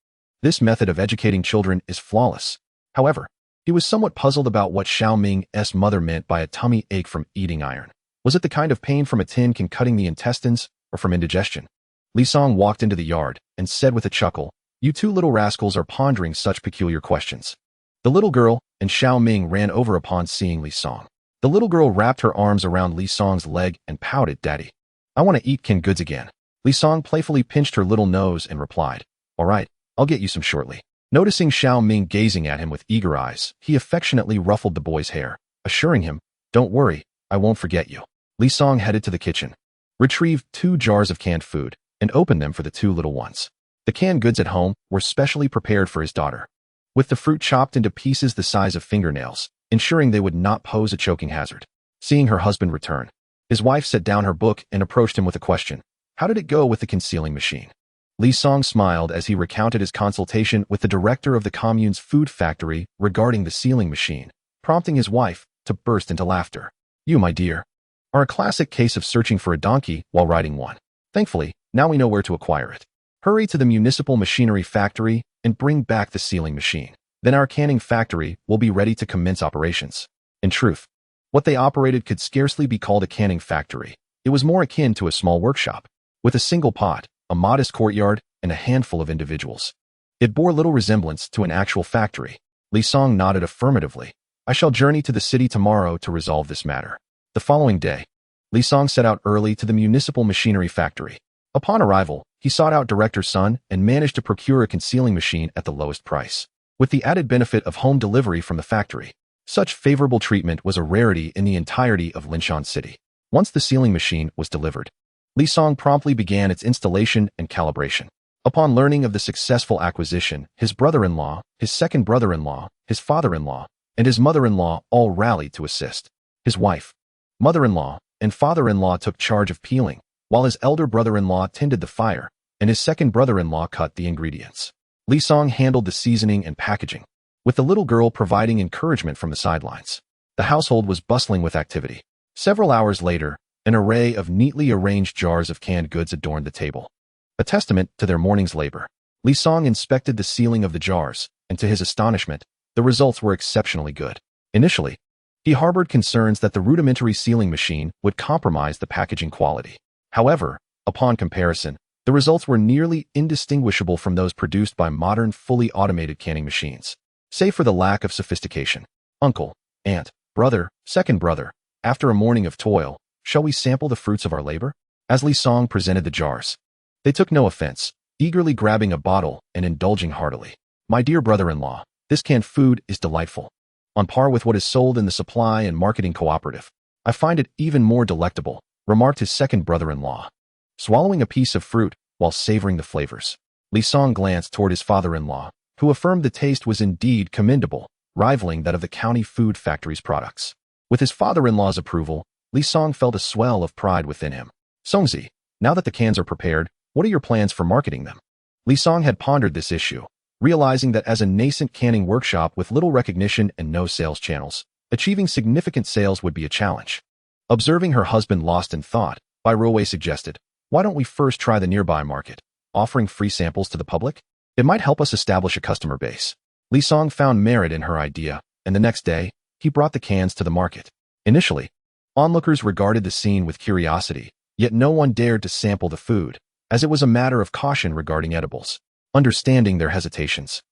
This method of educating children is flawless. However, he was somewhat puzzled about what Xiao Ming's mother meant by a tummy ache from eating iron. Was it the kind of pain from a tin can cutting the intestines or from indigestion? Li Song walked into the yard and said with a chuckle, "You two little rascals are pondering such peculiar questions." The little girl and Xiao Ming ran over upon seeing Li Song. The little girl wrapped her arms around Li Song's leg and pouted, "Daddy, I want to eat canned goods again." Li Song playfully pinched her little nose and replied, "All right, I'll get you some shortly." Noticing Xiao Ming gazing at him with eager eyes, he affectionately ruffled the boy's hair, assuring him, "Don't worry, I won't forget you." Li Song headed to the kitchen, retrieved 2 jars of canned food, and opened them for the 2 little ones. The canned goods at home were specially prepared for his daughter, with the fruit chopped into pieces the size of fingernails, ensuring they would not pose a choking hazard. Seeing her husband return, his wife set down her book and approached him with a question. How did it go with the concealing machine? Li Song smiled as he recounted his consultation with the director of the commune's food factory regarding the sealing machine, prompting his wife to burst into laughter. "You, my dear, are a classic case of searching for a donkey while riding one. Thankfully, now we know where to acquire it. Hurry to the municipal machinery factory and bring back the sealing machine. Then our canning factory will be ready to commence operations." In truth, what they operated could scarcely be called a canning factory. It was more akin to a small workshop, with a single pot, a modest courtyard, and a handful of individuals. It bore little resemblance to an actual factory. Li Song nodded affirmatively. "I shall journey to the city tomorrow to resolve this matter." The following day, Li Song set out early to the municipal machinery factory. Upon arrival, he sought out Director Sun and managed to procure a concealing machine at the lowest price, with the added benefit of home delivery from the factory. Such favorable treatment was a rarity in the entirety of Linshan City. Once the sealing machine was delivered, Li Song promptly began its installation and calibration. Upon learning of the successful acquisition, his brother-in-law, his second brother-in-law, his father-in-law, and his mother-in-law all rallied to assist. His wife, mother-in-law, and father-in-law took charge of peeling, while his elder brother-in-law tended the fire, and his second brother-in-law cut the ingredients. Li Song handled the seasoning and packaging, with the little girl providing encouragement from the sidelines. The household was bustling with activity. Several hours later, an array of neatly arranged jars of canned goods adorned the table, a testament to their morning's labor. Li Song inspected the sealing of the jars, and to his astonishment, the results were exceptionally good. Initially, he harbored concerns that the rudimentary sealing machine would compromise the packaging quality. However, upon comparison, the results were nearly indistinguishable from those produced by modern, fully automated canning machines. Save for the lack of sophistication. Uncle, aunt, brother, second brother, after a morning of toil, shall we sample the fruits of our labor? As Li Song presented the jars, they took no offense, eagerly grabbing a bottle and indulging heartily. My dear brother-in-law, this canned food is delightful. On par with what is sold in the supply and marketing cooperative. I find it even more delectable, remarked his second brother-in-law, swallowing a piece of fruit while savoring the flavors. Li Song glanced toward his father-in-law, who affirmed the taste was indeed commendable, rivaling that of the county food factory's products. With his father-in-law's approval, Li Song felt a swell of pride within him. Songzi, now that the cans are prepared, what are your plans for marketing them? Li Song had pondered this issue, realizing that as a nascent canning workshop with little recognition and no sales channels, achieving significant sales would be a challenge. Observing her husband lost in thought, Bai Ruowei suggested, why don't we first try the nearby market, offering free samples to the public? It might help us establish a customer base. Li Song found merit in her idea, and the next day, he brought the cans to the market. Initially, onlookers regarded the scene with curiosity, yet no one dared to sample the food, as it was a matter of caution regarding edibles. Understanding their hesitations,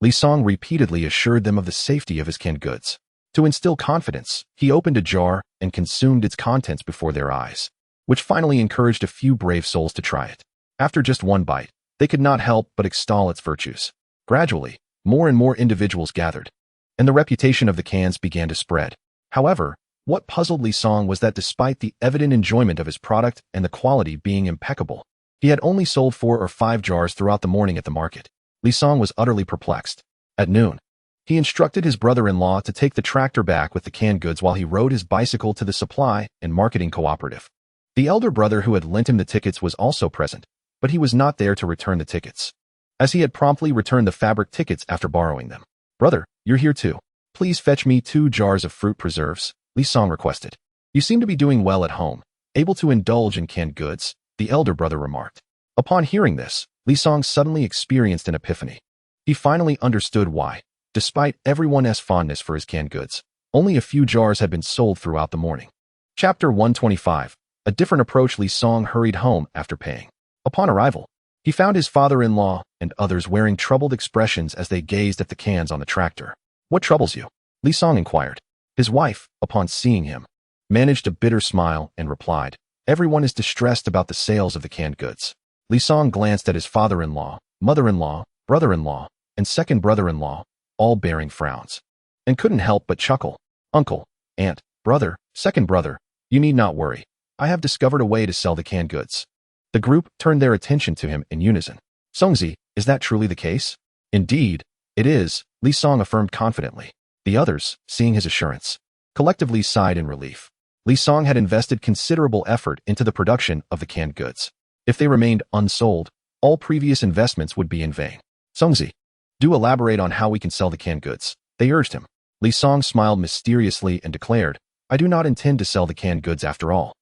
Li Song repeatedly assured them of the safety of his canned goods. To instill confidence, he opened a jar and consumed its contents before their eyes, which finally encouraged a few brave souls to try it. After just one bite, they could not help but extol its virtues. Gradually, more and more individuals gathered, and the reputation of the cans began to spread. However, what puzzled Li Song was that despite the evident enjoyment of his product and the quality being impeccable, he had only sold 4 or 5 jars throughout the morning at the market. Li Song was utterly perplexed. At noon, he instructed his brother-in-law to take the tractor back with the canned goods while he rode his bicycle to the supply and marketing cooperative. The elder brother who had lent him the tickets was also present, but he was not there to return the tickets, as he had promptly returned the fabric tickets after borrowing them. Brother, you're here too. Please fetch me 2 jars of fruit preserves, Li Song requested. You seem to be doing well at home, able to indulge in canned goods, the elder brother remarked. Upon hearing this, Li Song suddenly experienced an epiphany. He finally understood why, despite everyone's fondness for his canned goods, only a few jars had been sold throughout the morning. Chapter 125. A different approach. Li Song hurried home after paying. Upon arrival, he found his father-in-law and others wearing troubled expressions as they gazed at the cans on the tractor. What troubles you? Li Song inquired. His wife, upon seeing him, managed a bitter smile and replied, everyone is distressed about the sales of the canned goods. Li Song glanced at his father-in-law, mother-in-law, brother-in-law, and second brother-in-law, all bearing frowns, and couldn't help but chuckle. Uncle, aunt, brother, second brother, you need not worry. I have discovered a way to sell the canned goods. The group turned their attention to him in unison. Songzi, is that truly the case? Indeed, it is, Li Song affirmed confidently. The others, seeing his assurance, collectively sighed in relief. Li Song had invested considerable effort into the production of the canned goods. If they remained unsold, all previous investments would be in vain. Songzi, do elaborate on how we can sell the canned goods, they urged him. Li Song smiled mysteriously and declared, I do not intend to sell the canned goods after all.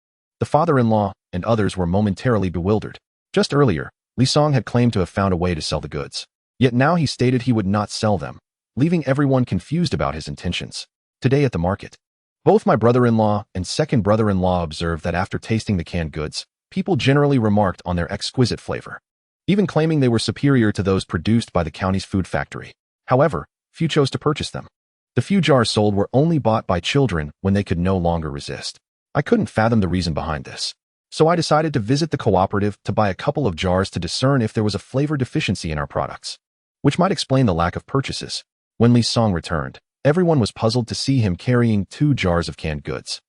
The father-in-law and others were momentarily bewildered. Just earlier, Li Song had claimed to have found a way to sell the goods. Yet now he stated he would not sell them, leaving everyone confused about his intentions. Today at the market, both my brother-in-law and second brother-in-law observed that after tasting the canned goods, people generally remarked on their exquisite flavor, even claiming they were superior to those produced by the county's food factory. However, few chose to purchase them. The few jars sold were only bought by children when they could no longer resist. I couldn't fathom the reason behind this. So I decided to visit the cooperative to buy a couple of jars to discern if there was a flavor deficiency in our products, which might explain the lack of purchases. When Li Song returned, everyone was puzzled to see him carrying 2 jars of canned goods,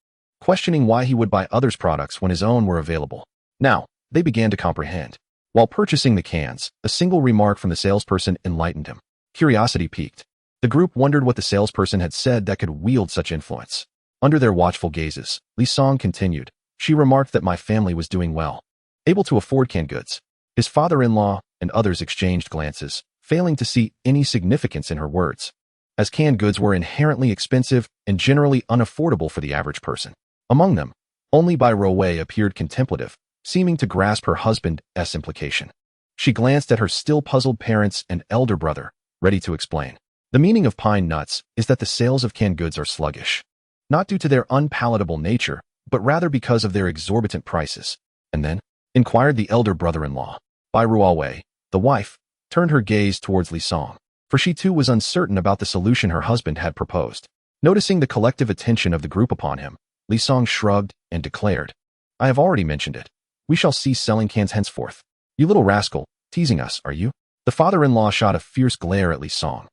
questioning why he would buy others' products when his own were available. Now, they began to comprehend. While purchasing the cans, a single remark from the salesperson enlightened him. Curiosity piqued. The group wondered what the salesperson had said that could wield such influence. Under their watchful gazes, Li Song continued. She remarked that my family was doing well, able to afford canned goods. His father-in-law and others exchanged glances, failing to see any significance in her words, as canned goods were inherently expensive and generally unaffordable for the average person. Among them, only Bai Ruowei appeared contemplative, seeming to grasp her husband's implication. She glanced at her still puzzled parents and elder brother, ready to explain. The meaning of pine nuts is that the sales of canned goods are sluggish, not due to their unpalatable nature, but rather because of their exorbitant prices. And then, inquired the elder brother-in-law. Bai Ruowei, the wife, turned her gaze towards Li Song, for she too was uncertain about the solution her husband had proposed. Noticing the collective attention of the group upon him, Li Song shrugged and declared, I have already mentioned it. We shall cease selling cans henceforth. You little rascal, teasing us, are you? The father-in-law shot a fierce glare at Li Song,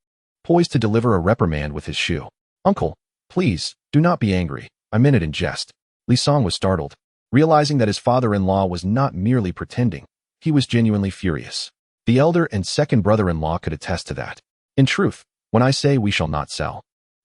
poised to deliver a reprimand with his shoe. Uncle, please, do not be angry. I meant it in jest. Li Song was startled, realizing that his father-in-law was not merely pretending. He was genuinely furious. The elder and second brother-in-law could attest to that. In truth, when I say we shall not sell,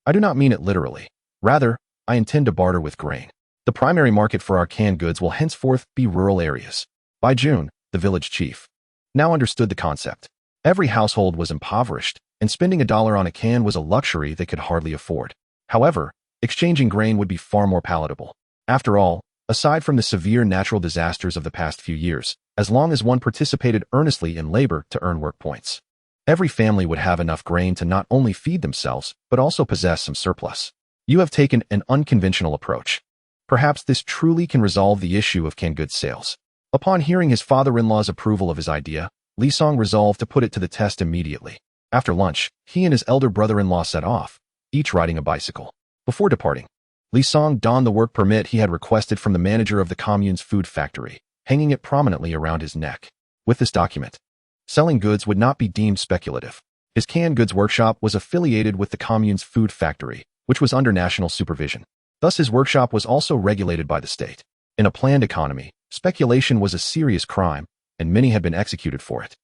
I do not mean it literally. Rather, I intend to barter with grain. The primary market for our canned goods will henceforth be rural areas. By June, the village chief now understood the concept. Every household was impoverished, and spending $1 on a can was a luxury they could hardly afford. However, exchanging grain would be far more palatable. After all, aside from the severe natural disasters of the past few years, as long as one participated earnestly in labor to earn work points, every family would have enough grain to not only feed themselves, but also possess some surplus. You have taken an unconventional approach. Perhaps this truly can resolve the issue of canned goods sales. Upon hearing his father-in-law's approval of his idea, Li Song resolved to put it to the test immediately. After lunch, he and his elder brother-in-law set off, each riding a bicycle. Before departing, Li Song donned the work permit he had requested from the manager of the commune's food factory, hanging it prominently around his neck. With this document, selling goods would not be deemed speculative. His canned goods workshop was affiliated with the commune's food factory, which was under national supervision. Thus his workshop was also regulated by the state. In a planned economy, speculation was a serious crime, and many had been executed for it.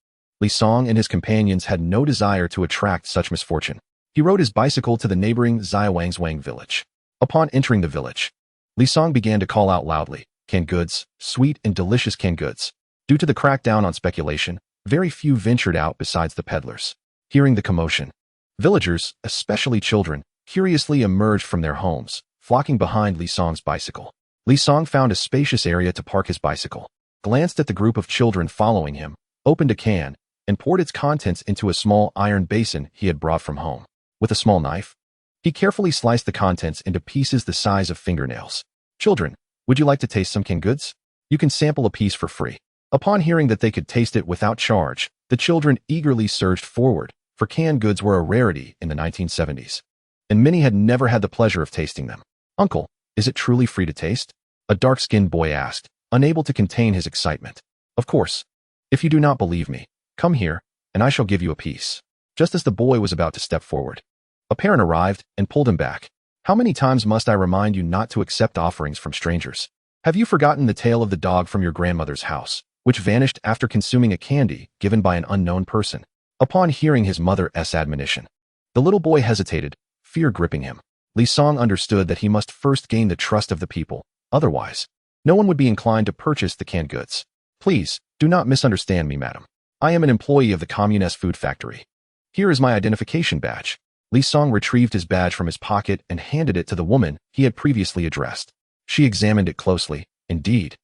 Li Song and his companions had no desire to attract such misfortune. He rode his bicycle to the neighboring Xiawangswang village. Upon entering the village, Li Song began to call out loudly, canned goods, sweet and delicious canned goods. Due to the crackdown on speculation, very few ventured out besides the peddlers. Hearing the commotion, villagers, especially children, curiously emerged from their homes, flocking behind Li Song's bicycle. Li Song found a spacious area to park his bicycle, glanced at the group of children following him, opened a can, and poured its contents into a small iron basin he had brought from home. With a small knife, he carefully sliced the contents into pieces the size of fingernails. Children, would you like to taste some canned goods? You can sample a piece for free. Upon hearing that they could taste it without charge, the children eagerly surged forward, for canned goods were a rarity in the 1970s, and many had never had the pleasure of tasting them. Uncle, is it truly free to taste? A dark-skinned boy asked, unable to contain his excitement. Of course. If you do not believe me, come here, and I shall give you a piece. Just as the boy was about to step forward, a parent arrived and pulled him back. How many times must I remind you not to accept offerings from strangers? Have you forgotten the tale of the dog from your grandmother's house, which vanished after consuming a candy given by an unknown person? Upon hearing his mother's admonition, the little boy hesitated, fear gripping him. Li Song understood that he must first gain the trust of the people, otherwise, no one would be inclined to purchase the canned goods. Please, do not misunderstand me, madam. I am an employee of the commune's food factory. Here is my identification badge. Li Song retrieved his badge from his pocket and handed it to the woman he had previously addressed. She examined it closely. Indeed,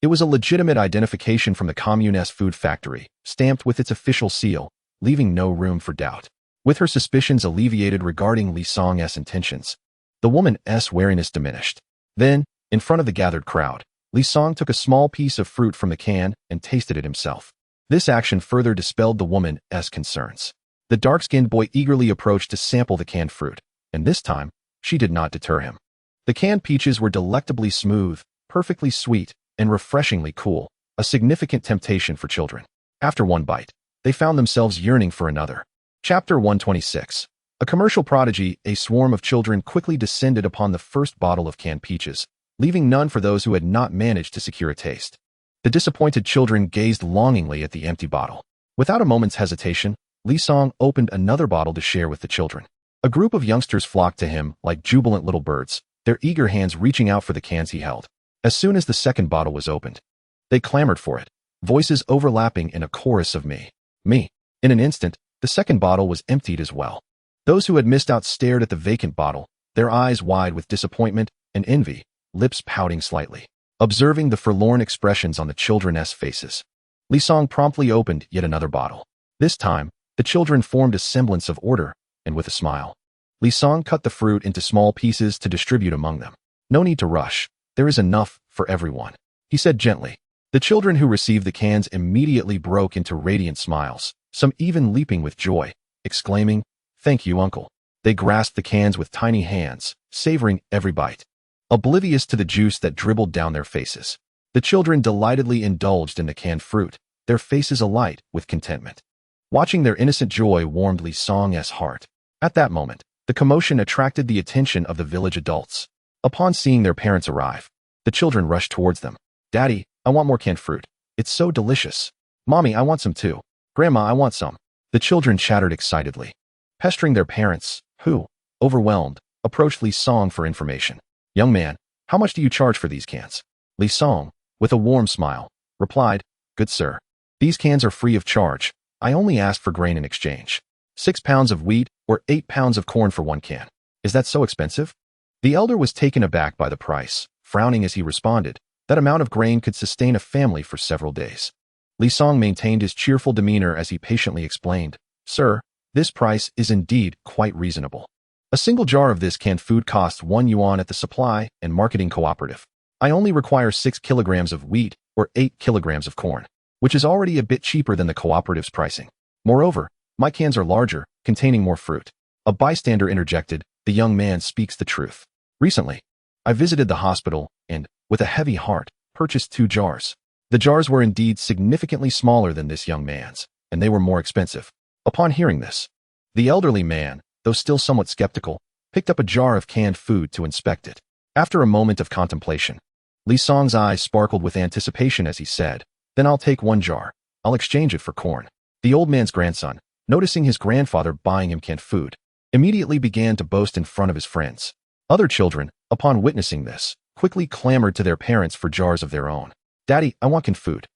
it was a legitimate identification from the commune's food factory, stamped with its official seal, leaving no room for doubt. With her suspicions alleviated regarding Li Song's intentions, the woman's wariness diminished. Then, in front of the gathered crowd, Li Song took a small piece of fruit from the can and tasted it himself. This action further dispelled the woman's concerns. The dark-skinned boy eagerly approached to sample the canned fruit, and this time, she did not deter him. The canned peaches were delectably smooth, perfectly sweet, and refreshingly cool, a significant temptation for children. After one bite, they found themselves yearning for another. Chapter 126. A commercial prodigy, a swarm of children quickly descended upon the first bottle of canned peaches, leaving none for those who had not managed to secure a taste. The disappointed children gazed longingly at the empty bottle. Without a moment's hesitation, Li Song opened another bottle to share with the children. A group of youngsters flocked to him like jubilant little birds, their eager hands reaching out for the cans he held. As soon as the second bottle was opened, they clamored for it, voices overlapping in a chorus of me. In an instant, the second bottle was emptied as well. Those who had missed out stared at the vacant bottle, their eyes wide with disappointment and envy, lips pouting slightly. Observing the forlorn expressions on the children's faces, Li Song promptly opened yet another bottle. This time, the children formed a semblance of order, and with a smile, Li Song cut the fruit into small pieces to distribute among them. No need to rush, there is enough for everyone, he said gently. The children who received the cans immediately broke into radiant smiles, some even leaping with joy, exclaiming, "Thank you, uncle." They grasped the cans with tiny hands, savoring every bite, oblivious to the juice that dribbled down their faces. The children delightedly indulged in the canned fruit, their faces alight with contentment. Watching their innocent joy warmed Li Song's heart. At that moment, the commotion attracted the attention of the village adults. Upon seeing their parents arrive, the children rushed towards them. "Daddy, I want more canned fruit. It's so delicious. Mommy, I want some too. Grandma, I want some." The children chattered excitedly, pestering their parents, who, overwhelmed, approached Li Song for information. "Young man, how much do you charge for these cans?" Li Song, with a warm smile, replied, "Good sir, these cans are free of charge. I only asked for grain in exchange. 6 pounds of wheat or 8 pounds of corn for one can. Is that so expensive?" The elder was taken aback by the price, frowning as he responded, that amount of grain could sustain a family for several days. Li Song maintained his cheerful demeanor as he patiently explained, "Sir, this price is indeed quite reasonable. A single jar of this canned food costs 1 yuan at the supply and marketing cooperative. I only require 6 kilograms of wheat or 8 kilograms of corn, which is already a bit cheaper than the cooperative's pricing. Moreover, my cans are larger, containing more fruit." A bystander interjected, "The young man speaks the truth. Recently, I visited the hospital and, with a heavy heart, purchased 2 jars. The jars were indeed significantly smaller than this young man's, and they were more expensive." Upon hearing this, the elderly man, though still somewhat skeptical, picked up a jar of canned food to inspect it. After a moment of contemplation, Li Song's eyes sparkled with anticipation as he said, "Then I'll take 1 jar. I'll exchange it for corn." The old man's grandson, noticing his grandfather buying him canned food, immediately began to boast in front of his friends. Other children, upon witnessing this, quickly clamored to their parents for jars of their own. "Daddy, I want canned food.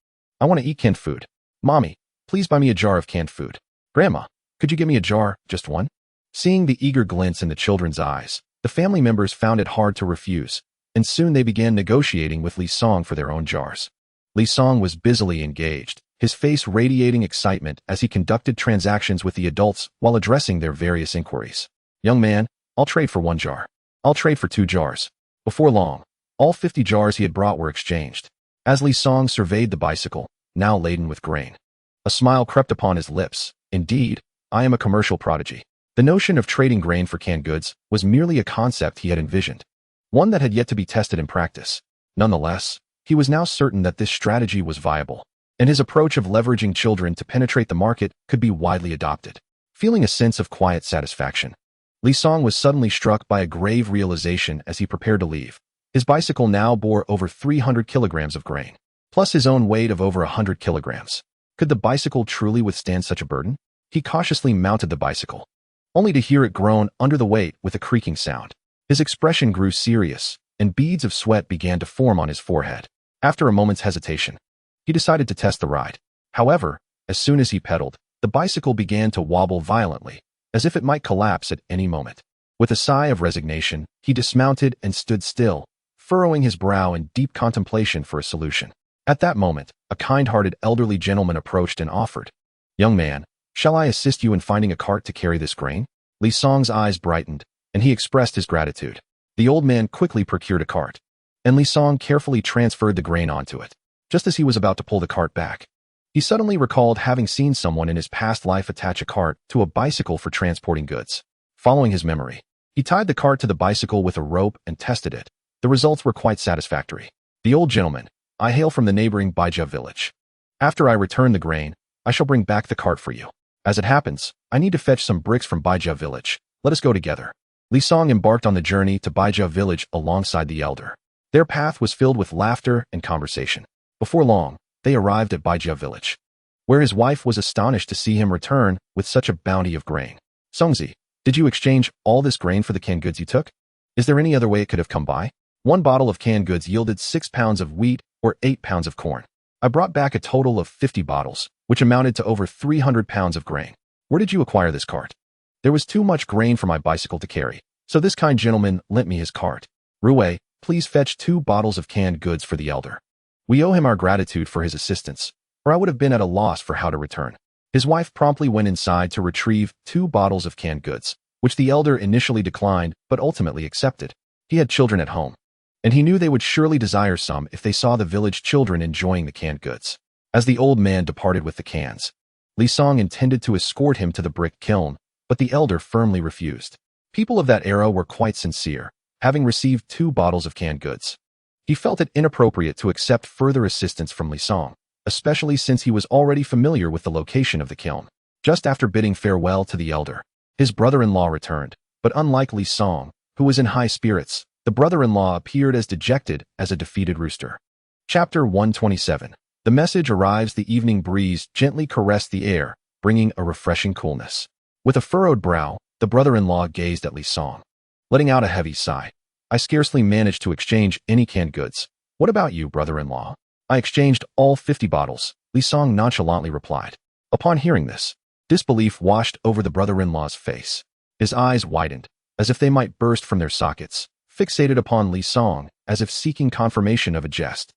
I want to eat canned food. Mommy, please buy me a jar of canned food. Grandma, could you give me a jar, just one?" Seeing the eager glints in the children's eyes, the family members found it hard to refuse, and soon they began negotiating with Li Song for their own jars. Li Song was busily engaged, his face radiating excitement as he conducted transactions with the adults while addressing their various inquiries. "Young man, I'll trade for 1 jar. I'll trade for 2 jars. Before long, all 50 jars he had brought were exchanged. As Li Song surveyed the bicycle, now laden with grain, a smile crept upon his lips. Indeed, I am a commercial prodigy. The notion of trading grain for canned goods was merely a concept he had envisioned, one that had yet to be tested in practice. Nonetheless, he was now certain that this strategy was viable, and his approach of leveraging children to penetrate the market could be widely adopted. Feeling a sense of quiet satisfaction, Li Song was suddenly struck by a grave realization as he prepared to leave. His bicycle now bore over 300 kilograms of grain, plus his own weight of over 100 kilograms. Could the bicycle truly withstand such a burden? He cautiously mounted the bicycle, only to hear it groan under the weight with a creaking sound. His expression grew serious, and beads of sweat began to form on his forehead. After a moment's hesitation, he decided to test the ride. However, as soon as he pedaled, the bicycle began to wobble violently, as if it might collapse at any moment. With a sigh of resignation, he dismounted and stood still, furrowing his brow in deep contemplation for a solution. At that moment, a kind-hearted elderly gentleman approached and offered, "Young man, shall I assist you in finding a cart to carry this grain?" Li Song's eyes brightened, and he expressed his gratitude. The old man quickly procured a cart, and Li Song carefully transferred the grain onto it. Just as he was about to pull the cart back, he suddenly recalled having seen someone in his past life attach a cart to a bicycle for transporting goods. Following his memory, He tied the cart to the bicycle with a rope and tested it. The results were quite satisfactory. The old gentleman, I hail from the neighboring Bai Ruowei village. After I return the grain, I shall bring back the cart for you. As it happens, I need to fetch some bricks from Bai Ruowei village. Let us go together. Li Song embarked on the journey to Bai Ruowei village alongside the elder. Their path was filled with laughter and conversation. Before long, they arrived at Bai Ruowei village, where his wife was astonished to see him return with such a bounty of grain. Songzi, did you exchange all this grain for the canned goods you took? Is there any other way it could have come by? One bottle of canned goods yielded 6 pounds of wheat or 8 pounds of corn. I brought back a total of 50 bottles, which amounted to over 300 pounds of grain. Where did you acquire this cart? There was too much grain for my bicycle to carry, so this kind gentleman lent me his cart. Ruowei, please fetch 2 bottles of canned goods for the elder. We owe him our gratitude for his assistance, or I would have been at a loss for how to return. His wife promptly went inside to retrieve 2 bottles of canned goods, which the elder initially declined but ultimately accepted. He had children at home, and he knew they would surely desire some if they saw the village children enjoying the canned goods. As the old man departed with the cans, Li Song intended to escort him to the brick kiln, but the elder firmly refused. People of that era were quite sincere, having received 2 bottles of canned goods. He felt it inappropriate to accept further assistance from Li Song, especially since he was already familiar with the location of the kiln. Just after bidding farewell to the elder, his brother-in-law returned, but unlike Li Song, who was in high spirits, the brother-in-law appeared as dejected as a defeated rooster. Chapter 127. The message arrives. The evening breeze gently caressed the air, bringing a refreshing coolness. With a furrowed brow, the brother-in-law gazed at Li Song, letting out a heavy sigh. I scarcely managed to exchange any canned goods. What about you, brother-in-law? I exchanged all 50 bottles, Li Song nonchalantly replied. Upon hearing this, disbelief washed over the brother-in-law's face. His eyes widened, as if they might burst from their sockets, fixated upon Li Song as if seeking confirmation of a jest.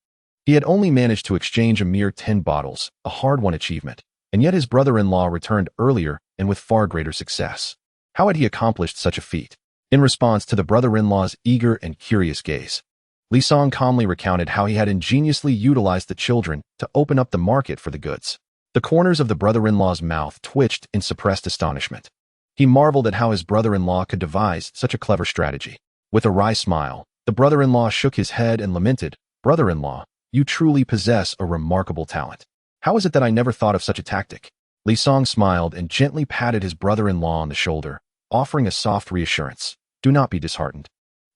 He had only managed to exchange a mere 10 bottles, a hard-won achievement, and yet his brother-in-law returned earlier and with far greater success. How had he accomplished such a feat? In response to the brother-in-law's eager and curious gaze, Li Song calmly recounted how he had ingeniously utilized the children to open up the market for the goods. The corners of the brother-in-law's mouth twitched in suppressed astonishment. He marveled at how his brother-in-law could devise such a clever strategy. With a wry smile, the brother-in-law shook his head and lamented, "Brother-in-law, you truly possess a remarkable talent. How is it that I never thought of such a tactic?" Li Song smiled and gently patted his brother-in-law on the shoulder, offering a soft reassurance. "Do not be disheartened.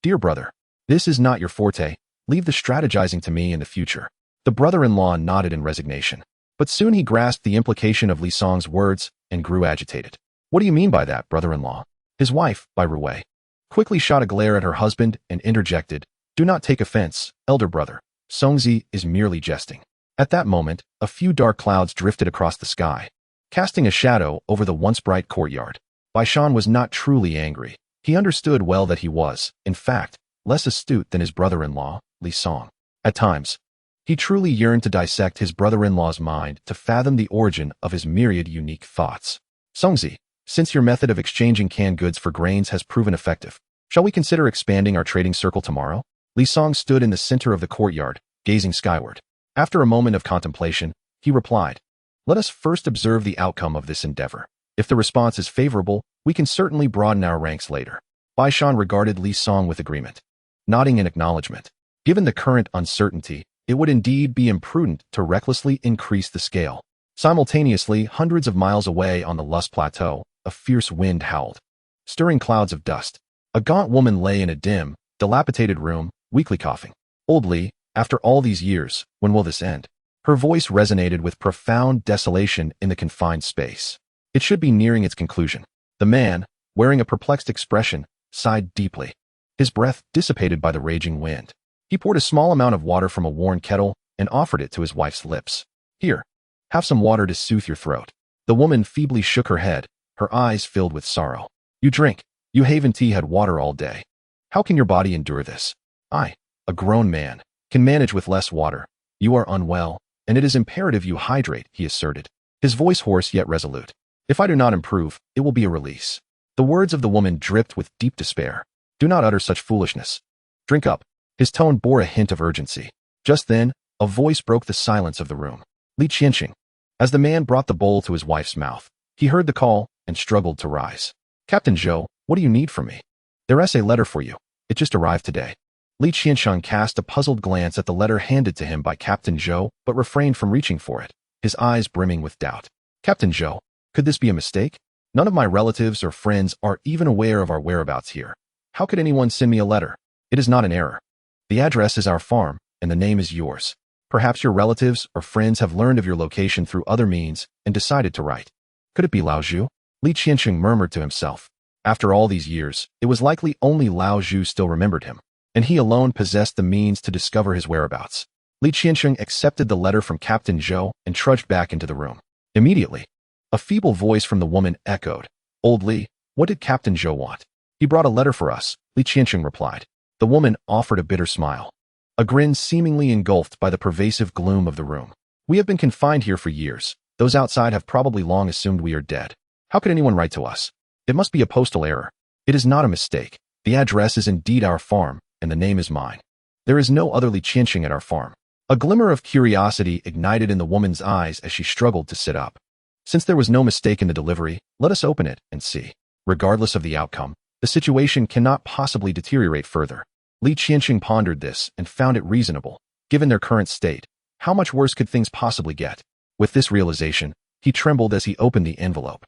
Dear brother, this is not your forte. Leave the strategizing to me in the future." The brother-in-law nodded in resignation, but soon he grasped the implication of Li Song's words and grew agitated. "What do you mean by that, brother-in-law?" His wife, Bai Ruowei, quickly shot a glare at her husband and interjected, "Do not take offense, elder brother. Songzi is merely jesting." At that moment, a few dark clouds drifted across the sky, casting a shadow over the once bright courtyard. Bai Shan was not truly angry. He understood well that he was, in fact, less astute than his brother-in-law, Li Song. At times, he truly yearned to dissect his brother-in-law's mind to fathom the origin of his myriad unique thoughts. "Songzi, since your method of exchanging canned goods for grains has proven effective, shall we consider expanding our trading circle tomorrow?" Li Song stood in the center of the courtyard, gazing skyward. After a moment of contemplation, he replied, "Let us first observe the outcome of this endeavor. If the response is favorable, we can certainly broaden our ranks later." Bai Shan regarded Li Song with agreement, nodding in acknowledgement. Given the current uncertainty, it would indeed be imprudent to recklessly increase the scale. Simultaneously, hundreds of miles away on the Lust Plateau, a fierce wind howled, stirring clouds of dust. A gaunt woman lay in a dim, dilapidated room, weakly coughing. "Old Li, after all these years, when will this end?" Her voice resonated with profound desolation in the confined space. It should be nearing its conclusion. The man, wearing a perplexed expression, sighed deeply. His breath dissipated by the raging wind. He poured a small amount of water from a worn kettle and offered it to his wife's lips. "Here, have some water to soothe your throat." The woman feebly shook her head, her eyes filled with sorrow. "You drink. You haven't tea had water all day. How can your body endure this?" "I, a grown man, can manage with less water. You are unwell, and it is imperative you hydrate," he asserted, his voice hoarse yet resolute. "If I do not improve, it will be a release." The words of the woman dripped with deep despair. "Do not utter such foolishness. Drink up." His tone bore a hint of urgency. Just then, a voice broke the silence of the room. Li Qianqing. As the man brought the bowl to his wife's mouth, he heard the call and struggled to rise. "Captain Zhou, what do you need from me?" There's a letter for you. It just arrived today. Li Qiansheng cast a puzzled glance at the letter handed to him by Captain Zhou, but refrained from reaching for it, his eyes brimming with doubt. Captain Zhou, could this be a mistake? None of my relatives or friends are even aware of our whereabouts here. How could anyone send me a letter? It is not an error. The address is our farm, and the name is yours. Perhaps your relatives or friends have learned of your location through other means and decided to write. Could it be Lao Zhu? Li Qiansheng murmured to himself. After all these years, it was likely only Lao Zhu still remembered him, and he alone possessed the means to discover his whereabouts. Li Qiansheng accepted the letter from Captain Zhou and trudged back into the room. Immediately, a feeble voice from the woman echoed, "Old Li, what did Captain Zhou want?" "He brought a letter for us," Li Qiansheng replied. The woman offered a bitter smile, a grin seemingly engulfed by the pervasive gloom of the room. "We have been confined here for years. Those outside have probably long assumed we are dead. How could anyone write to us? It must be a postal error. It is not a mistake. The address is indeed our farm, and the name is mine. There is no other Li Qiansheng at our farm." A glimmer of curiosity ignited in the woman's eyes as she struggled to sit up. "Since there was no mistake in the delivery, let us open it and see. Regardless of the outcome, the situation cannot possibly deteriorate further." Li Qiansheng pondered this and found it reasonable. Given their current state, how much worse could things possibly get? With this realization, he trembled as he opened the envelope.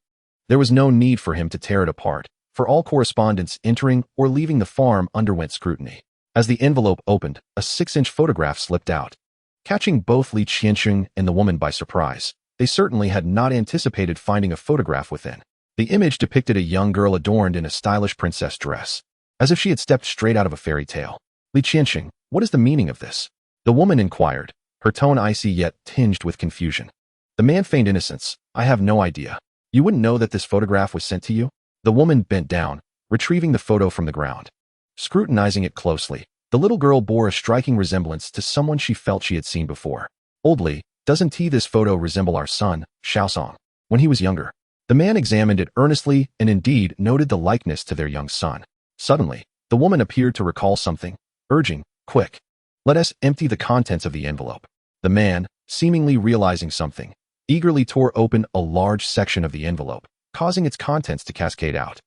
There was no need for him to tear it apart, for all correspondence entering or leaving the farm underwent scrutiny. As the envelope opened, a 6-inch photograph slipped out, catching both Li Qiansheng and the woman by surprise. They certainly had not anticipated finding a photograph within. The image depicted a young girl adorned in a stylish princess dress, as if she had stepped straight out of a fairy tale. "Li Qiansheng, what is the meaning of this?" the woman inquired, her tone icy yet tinged with confusion. The man feigned innocence. "I have no idea. You wouldn't know that this photograph was sent to you?" The woman bent down, retrieving the photo from the ground. Scrutinizing it closely, the little girl bore a striking resemblance to someone she felt she had seen before. "Old Li, doesn't this photo resemble our son, Xiaosong, when he was younger?" The man examined it earnestly and indeed noted the likeness to their young son. Suddenly, the woman appeared to recall something, urging, "Quick, let us empty the contents of the envelope." The man, seemingly realizing something, eagerly tore open a large section of the envelope, causing its contents to cascade out.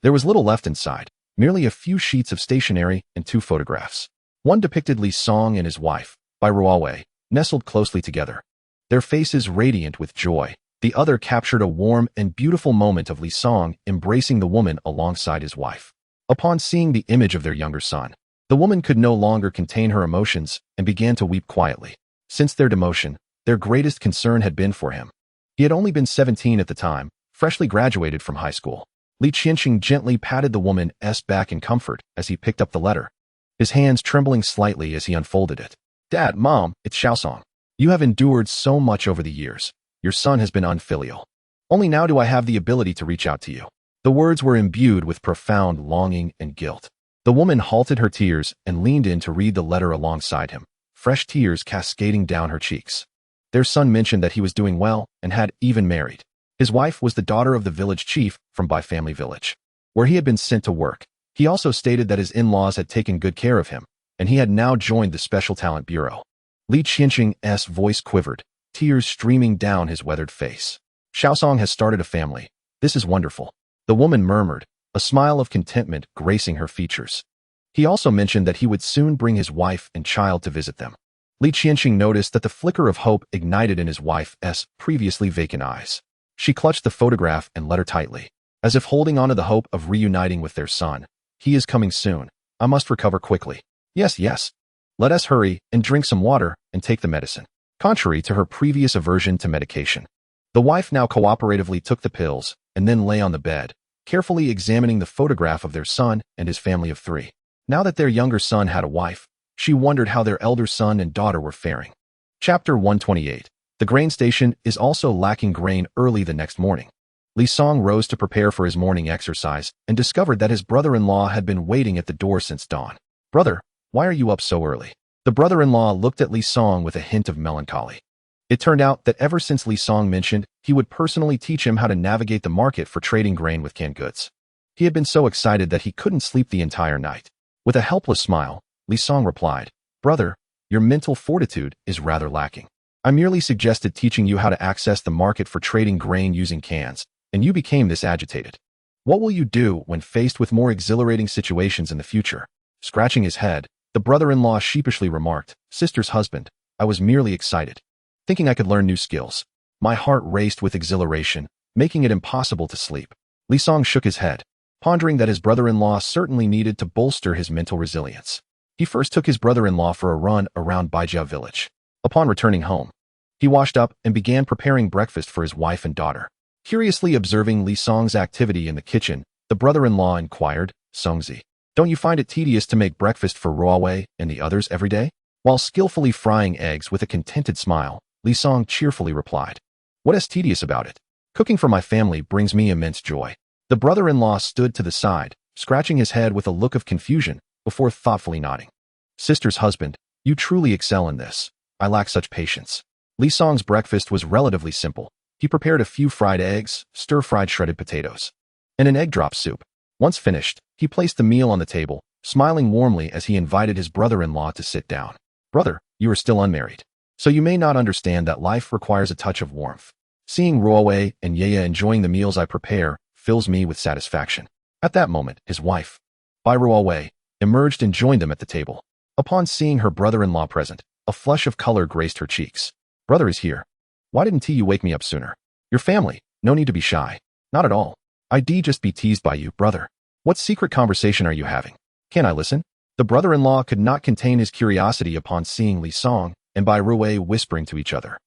There was little left inside, merely a few sheets of stationery and 2 photographs. One depicted Li Song and his wife, Bai Ruowei, nestled closely together, their faces radiant with joy. The other captured a warm and beautiful moment of Li Song embracing the woman alongside his wife. Upon seeing the image of their younger son, the woman could no longer contain her emotions and began to weep quietly. Since their demotion, their greatest concern had been for him. He had only been 17 at the time, freshly graduated from high school. Li Qiansheng gently patted the woman's back in comfort as he picked up the letter, his hands trembling slightly as he unfolded it. "Dad, Mom, it's Xiaosong. You have endured so much over the years. Your son has been unfilial. Only now do I have the ability to reach out to you." The words were imbued with profound longing and guilt. The woman halted her tears and leaned in to read the letter alongside him, fresh tears cascading down her cheeks. Their son mentioned that he was doing well and had even married. His wife was the daughter of the village chief from Bai family village, where he had been sent to work. He also stated that his in-laws had taken good care of him, and he had now joined the Special Talent Bureau. Li Qiansheng's voice quivered, tears streaming down his weathered face. "Xiaosong has started a family. This is wonderful," the woman murmured, a smile of contentment gracing her features. He also mentioned that he would soon bring his wife and child to visit them. Li Qiansheng noticed that the flicker of hope ignited in his wife's previously vacant eyes. She clutched the photograph and letter tightly, as if holding on to the hope of reuniting with their son. "He is coming soon. I must recover quickly." Yes. Let us hurry and drink some water and take the medicine." Contrary to her previous aversion to medication, the wife now cooperatively took the pills and then lay on the bed, carefully examining the photograph of their son and his family of 3. Now that their younger son had a wife, she wondered how their elder son and daughter were faring. Chapter 128. The grain station is also lacking grain early the next morning. Li Song rose to prepare for his morning exercise and discovered that his brother-in-law had been waiting at the door since dawn. "Brother, why are you up so early?" The brother-in-law looked at Li Song with a hint of melancholy. It turned out that ever since Li Song mentioned he would personally teach him how to navigate the market for trading grain with canned goods, he had been so excited that he couldn't sleep the entire night. With a helpless smile, Li Song replied, "Brother, your mental fortitude is rather lacking. I merely suggested teaching you how to access the market for trading grain using cans, and you became this agitated." What will you do when faced with more exhilarating situations in the future? Scratching his head, the brother-in-law sheepishly remarked, "Sister's husband, I was merely excited, thinking I could learn new skills." My heart raced with exhilaration, making it impossible to sleep. Li Song shook his head, pondering that his brother-in-law certainly needed to bolster his mental resilience. He first took his brother-in-law for a run around Baijia village. Upon returning home, he washed up and began preparing breakfast for his wife and daughter. Curiously observing Li Song's activity in the kitchen, the brother-in-law inquired, "Songzi, don't you find it tedious to make breakfast for Ruowei and the others every day?" While skillfully frying eggs with a contented smile, Li Song cheerfully replied, "What is tedious about it? Cooking for my family brings me immense joy." The brother-in-law stood to the side, scratching his head with a look of confusion, before thoughtfully nodding. "Sister's husband, you truly excel in this. I lack such patience." Li Song's breakfast was relatively simple. He prepared a few fried eggs, stir-fried shredded potatoes, and an egg drop soup. Once finished, he placed the meal on the table, smiling warmly as he invited his brother-in-law to sit down. "Brother, you are still unmarried, so you may not understand that life requires a touch of warmth. Seeing Ruowei and Yaya enjoying the meals I prepare fills me with satisfaction." At that moment, his wife, Bai Ruowei, emerged and joined them at the table. Upon seeing her brother-in-law present, a flush of color graced her cheeks. "Brother is here. Why didn't you wake me up sooner? Your family, no need to be shy." "Not at all. I'd just be teased by you, brother. What secret conversation are you having? Can I listen?" The brother-in-law could not contain his curiosity upon seeing Li Song and Bai Ruowei whispering to each other.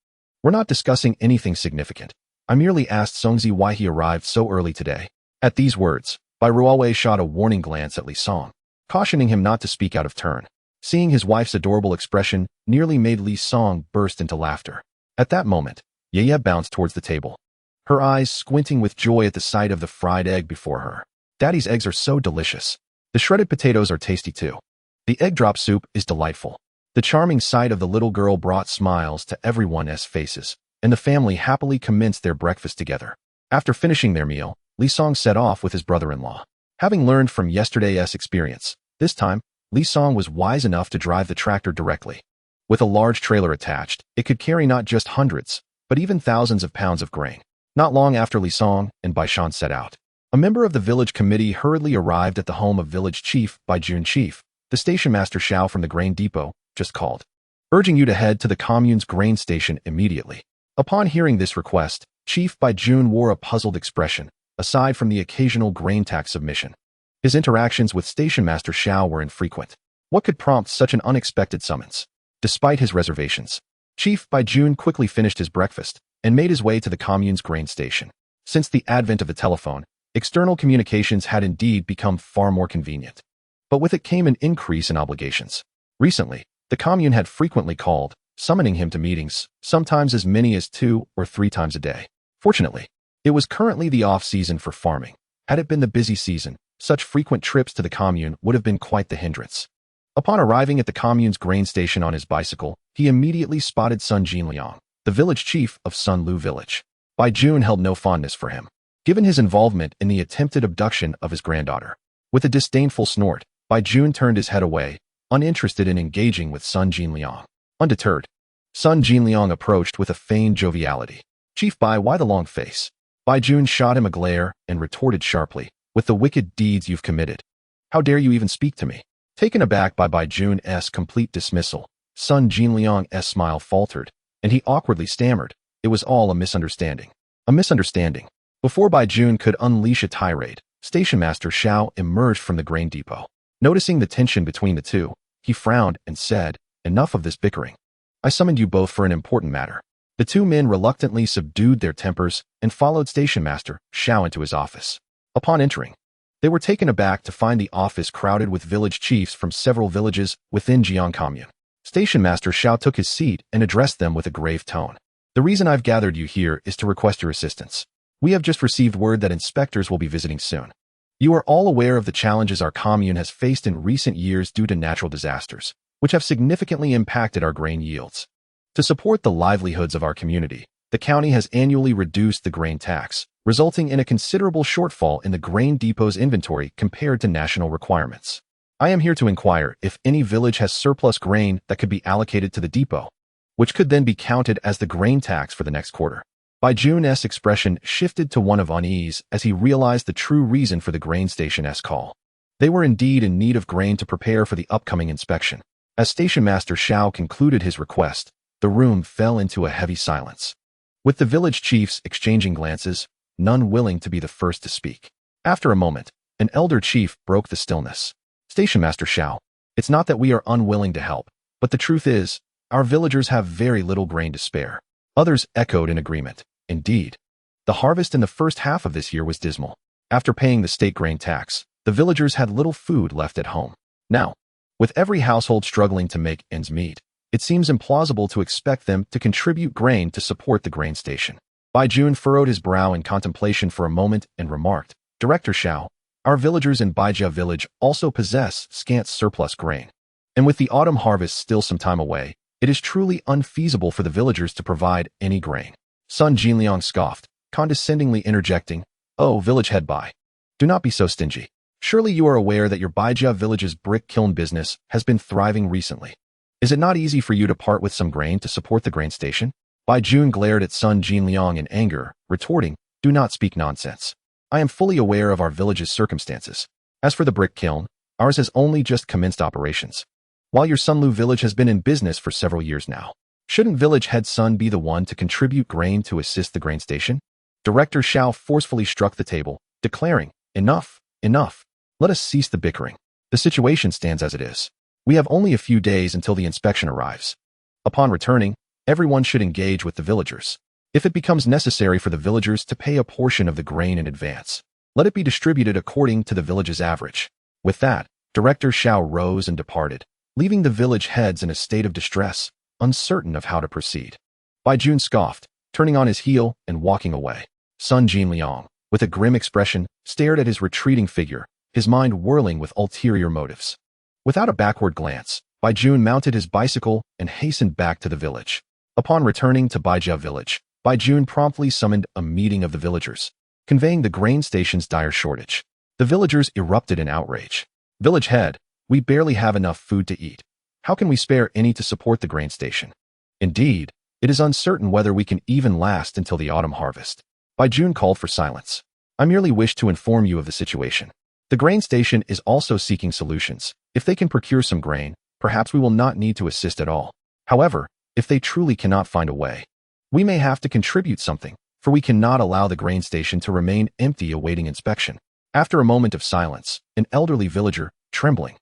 "We're not discussing anything significant. I merely asked Songzi why he arrived so early today." At these words, Bai Ruowei shot a warning glance at Li Song, cautioning him not to speak out of turn. Seeing his wife's adorable expression nearly made Li Song burst into laughter. At that moment, Yaya bounced towards the table, her eyes squinting with joy at the sight of the fried egg before her. "Daddy's eggs are so delicious. The shredded potatoes are tasty too. The egg drop soup is delightful." The charming sight of the little girl brought smiles to everyone's faces, and the family happily commenced their breakfast together. After finishing their meal, Li Song set off with his brother-in-law. Having learned from yesterday's experience, this time, Li Song was wise enough to drive the tractor directly. With a large trailer attached, it could carry not just hundreds, but even thousands of pounds of grain. Not long after Li Song and Bai Shan set out, a member of the village committee hurriedly arrived at the home of village chief Bai Jun. "Chief, the station master Xiao from the grain depot just called, urging you to head to the commune's grain station immediately." Upon hearing this request, Chief Bai Jun wore a puzzled expression, aside from the occasional grain tax submission. His interactions with station master Xiao were infrequent. What could prompt such an unexpected summons? Despite his reservations, Chief Bai Jun quickly finished his breakfast and made his way to the commune's grain station. Since the advent of the telephone, external communications had indeed become far more convenient. But with it came an increase in obligations. Recently, the commune had frequently called, summoning him to meetings, sometimes as many as 2 or 3 times a day. Fortunately, it was currently the off-season for farming. Had it been the busy season, such frequent trips to the commune would have been quite the hindrance. Upon arriving at the commune's grain station on his bicycle, he immediately spotted Sun Jinliang, the village chief of Sun Lu village. Bai Jun held no fondness for him, given his involvement in the attempted abduction of his granddaughter. With a disdainful snort, Bai Jun turned his head away, uninterested in engaging with Sun Jinliang. Undeterred, Sun Jinliang approached with a feigned joviality. "Chief Bai, why the long face?" Bai Jun shot him a glare and retorted sharply, "With the wicked deeds you've committed, how dare you even speak to me?" Taken aback by Bai Jun's complete dismissal, Sun Jinliang's smile faltered, and he awkwardly stammered, "It was all a misunderstanding." A misunderstanding. Before Bai Jun could unleash a tirade, Station Master Xiao emerged from the grain depot. Noticing the tension between the two, he frowned and said, "Enough of this bickering. I summoned you both for an important matter." The two men reluctantly subdued their tempers and followed Station Master Xiao into his office. Upon entering, they were taken aback to find the office crowded with village chiefs from several villages within Jiang Commune. Station Master Xiao took his seat and addressed them with a grave tone. "The reason I've gathered you here is to request your assistance. We have just received word that inspectors will be visiting soon. You are all aware of the challenges our commune has faced in recent years due to natural disasters, which have significantly impacted our grain yields. To support the livelihoods of our community, the county has annually reduced the grain tax, resulting in a considerable shortfall in the grain depot's inventory compared to national requirements. I am here to inquire if any village has surplus grain that could be allocated to the depot, which could then be counted as the grain tax for the next quarter." Bai Jun's expression shifted to one of unease as he realized the true reason for the grain station's call. They were indeed in need of grain to prepare for the upcoming inspection. As Station Master Xiao concluded his request, the room fell into a heavy silence, with the village chiefs exchanging glances, none willing to be the first to speak. After a moment, an elder chief broke the stillness. Station Master Xiao, it's not that we are unwilling to help, but the truth is, our villagers have very little grain to spare. Others echoed in agreement. Indeed, the harvest in the first half of this year was dismal. After paying the state grain tax, the villagers had little food left at home. Now, with every household struggling to make ends meet, it seems implausible to expect them to contribute grain to support the grain station. Bai Jun furrowed his brow in contemplation for a moment and remarked, Director Xiao, our villagers in Baijia village also possess scant surplus grain. And with the autumn harvest still some time away, it is truly unfeasible for the villagers to provide any grain. Sun Jinliang scoffed, condescendingly interjecting, Oh, village head Bai, do not be so stingy. Surely you are aware that your Baijia village's brick kiln business has been thriving recently. Is it not easy for you to part with some grain to support the grain station? Bai Jun glared at Sun Jinliang in anger, retorting, Do not speak nonsense. I am fully aware of our village's circumstances. As for the brick kiln, ours has only just commenced operations, while your Sunlu village has been in business for several years now. Shouldn't village head Sun be the one to contribute grain to assist the grain station? Director Xiao forcefully struck the table, declaring, Enough, enough. Let us cease the bickering. The situation stands as it is. We have only a few days until the inspection arrives. Upon returning, everyone should engage with the villagers. If it becomes necessary for the villagers to pay a portion of the grain in advance, let it be distributed according to the village's average. With that, Director Xiao rose and departed, leaving the village heads in a state of distress, uncertain of how to proceed. Bai Jun scoffed, turning on his heel and walking away. Sun Jinliang, with a grim expression, stared at his retreating figure, his mind whirling with ulterior motives. Without a backward glance, Bai Jun mounted his bicycle and hastened back to the village. Upon returning to Baijia village, Bai Jun promptly summoned a meeting of the villagers, conveying the grain station's dire shortage. The villagers erupted in outrage. Village head, we barely have enough food to eat. How can we spare any to support the grain station? Indeed, it is uncertain whether we can even last until the autumn harvest. Bai Jun called for silence. I merely wish to inform you of the situation. The grain station is also seeking solutions. If they can procure some grain, perhaps we will not need to assist at all. However, if they truly cannot find a way, we may have to contribute something, for we cannot allow the grain station to remain empty awaiting inspection. After a moment of silence, an elderly villager, trembling,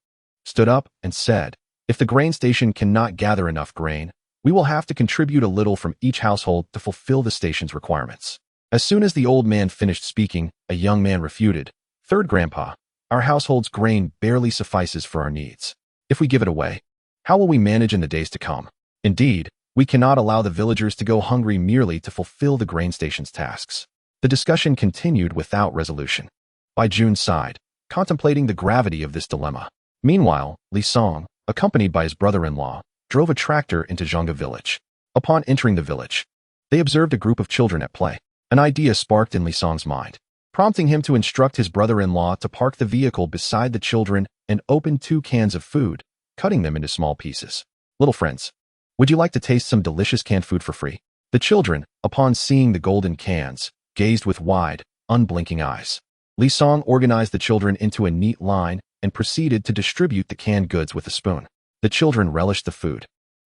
stood up and said, If the grain station cannot gather enough grain, we will have to contribute a little from each household to fulfill the station's requirements. As soon as the old man finished speaking, a young man refuted, Third Grandpa, our household's grain barely suffices for our needs. If we give it away, how will we manage in the days to come? Indeed, we cannot allow the villagers to go hungry merely to fulfill the grain station's tasks. The discussion continued without resolution. Bai Jun sighed, contemplating the gravity of this dilemma. Meanwhile, Li Song, accompanied by his brother-in-law, drove a tractor into Zhongga village. Upon entering the village, they observed a group of children at play. An idea sparked in Li Song's mind, prompting him to instruct his brother-in-law to park the vehicle beside the children and open 2 cans of food, cutting them into small pieces. Little friends, would you like to taste some delicious canned food for free? The children, upon seeing the golden cans, gazed with wide, unblinking eyes. Li Song organized the children into a neat line and proceeded to distribute the canned goods with a spoon. The children relished the food,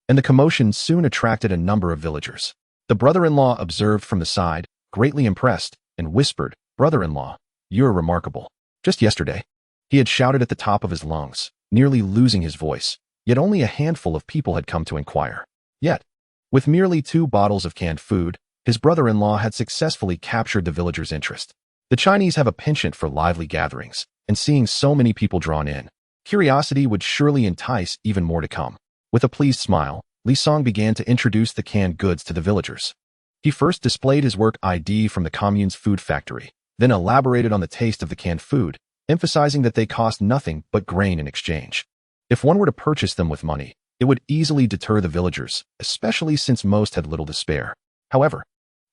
and the commotion soon attracted a number of villagers. The brother-in-law observed from the side, greatly impressed, and whispered, Brother-in-law, you're remarkable. Just yesterday, he had shouted at the top of his lungs, nearly losing his voice, yet only a handful of people had come to inquire. Yet, with merely 2 bottles of canned food, his brother-in-law had successfully captured the villagers' interest. The Chinese have a penchant for lively gatherings, and seeing so many people drawn in, curiosity would surely entice even more to come. With a pleased smile, Li Song began to introduce the canned goods to the villagers. He first displayed his work ID from the commune's food factory, then elaborated on the taste of the canned food, emphasizing that they cost nothing but grain in exchange. If one were to purchase them with money, it would easily deter the villagers, especially since most had little to spare. However,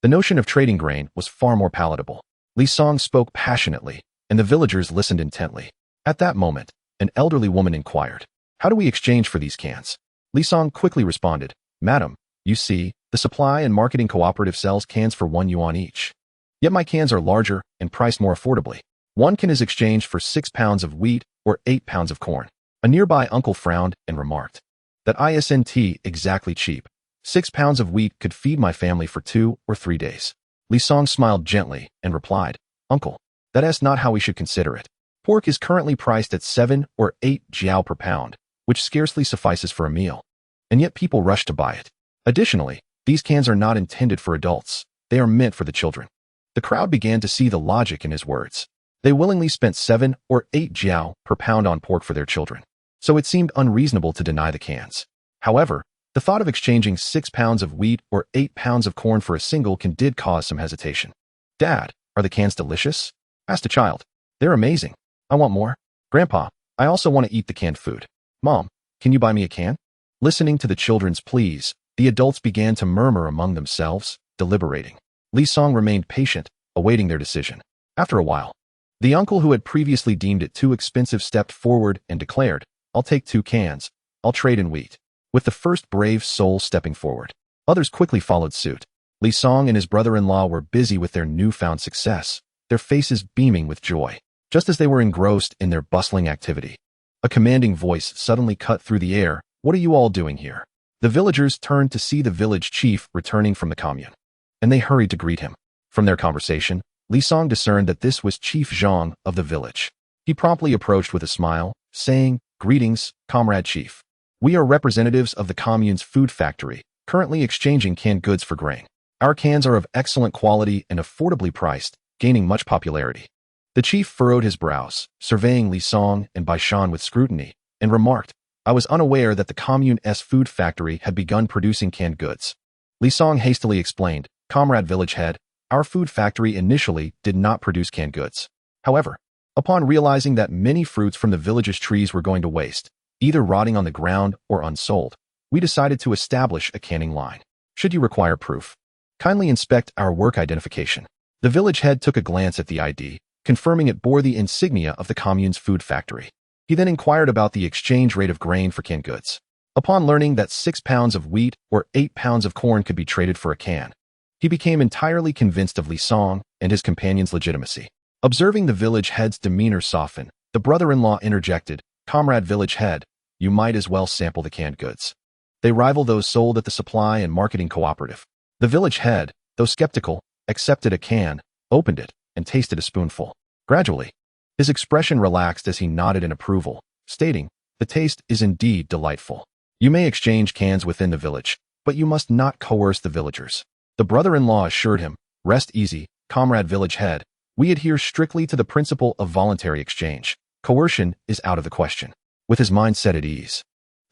the notion of trading grain was far more palatable. Li Song spoke passionately, and the villagers listened intently. At that moment, an elderly woman inquired, How do we exchange for these cans? Li Song quickly responded, Madam, You see, the supply and marketing cooperative sells cans for 1 yuan each. Yet my cans are larger and priced more affordably. 1 can is exchanged for 6 pounds of wheat or 8 pounds of corn. A nearby uncle frowned and remarked, that isn't exactly cheap. 6 pounds of wheat could feed my family for 2 or 3 days. Li Song smiled gently and replied, Uncle, that's not how we should consider it. Pork is currently priced at 7 or 8 jiao per pound, which scarcely suffices for a meal. And yet people rush to buy it. Additionally, these cans are not intended for adults. They are meant for the children. The crowd began to see the logic in his words. They willingly spent 7 or 8 jiao per pound on pork for their children. So it seemed unreasonable to deny the cans. However, the thought of exchanging 6 pounds of wheat or 8 pounds of corn for a single can did cause some hesitation. Dad, are the cans delicious? Asked a child. They're amazing. I want more. Grandpa, I also want to eat the canned food. Mom, can you buy me a can? Listening to the children's pleas, the adults began to murmur among themselves, deliberating. Li Song remained patient, awaiting their decision. After a while, the uncle who had previously deemed it too expensive stepped forward and declared, I'll take 2 cans. I'll trade in wheat. With the first brave soul stepping forward, others quickly followed suit. Li Song and his brother-in-law were busy with their newfound success, their faces beaming with joy. Just as they were engrossed in their bustling activity, a commanding voice suddenly cut through the air. What are you all doing here? The villagers turned to see the village chief returning from the commune, and they hurried to greet him. From their conversation, Li Song discerned that this was Chief Zhang of the village. He promptly approached with a smile, saying, Greetings, Comrade Chief. We are representatives of the commune's food factory, currently exchanging canned goods for grain. Our cans are of excellent quality and affordably priced, gaining much popularity. The chief furrowed his brows, surveying Li Song and Bai Shan with scrutiny, and remarked, I was unaware that the commune's food factory had begun producing canned goods. Li Song hastily explained, Comrade Village Head, our food factory initially did not produce canned goods. However, upon realizing that many fruits from the village's trees were going to waste, either rotting on the ground or unsold, we decided to establish a canning line. Should you require proof, kindly inspect our work identification. The village head took a glance at the ID, confirming it bore the insignia of the commune's food factory. He then inquired about the exchange rate of grain for canned goods. Upon learning that 6 pounds of wheat or 8 pounds of corn could be traded for a can, he became entirely convinced of Li Song and his companion's legitimacy. Observing the village head's demeanor soften, the brother-in-law interjected, Comrade Village Head, you might as well sample the canned goods. They rival those sold at the supply and marketing cooperative. The village head, though skeptical, accepted a can, opened it, and tasted a spoonful. Gradually, his expression relaxed as he nodded in approval, stating, the taste is indeed delightful. You may exchange cans within the village, but you must not coerce the villagers. The brother-in-law assured him, rest easy, Comrade Village Head. We adhere strictly to the principle of voluntary exchange. Coercion is out of the question. With his mind set at ease,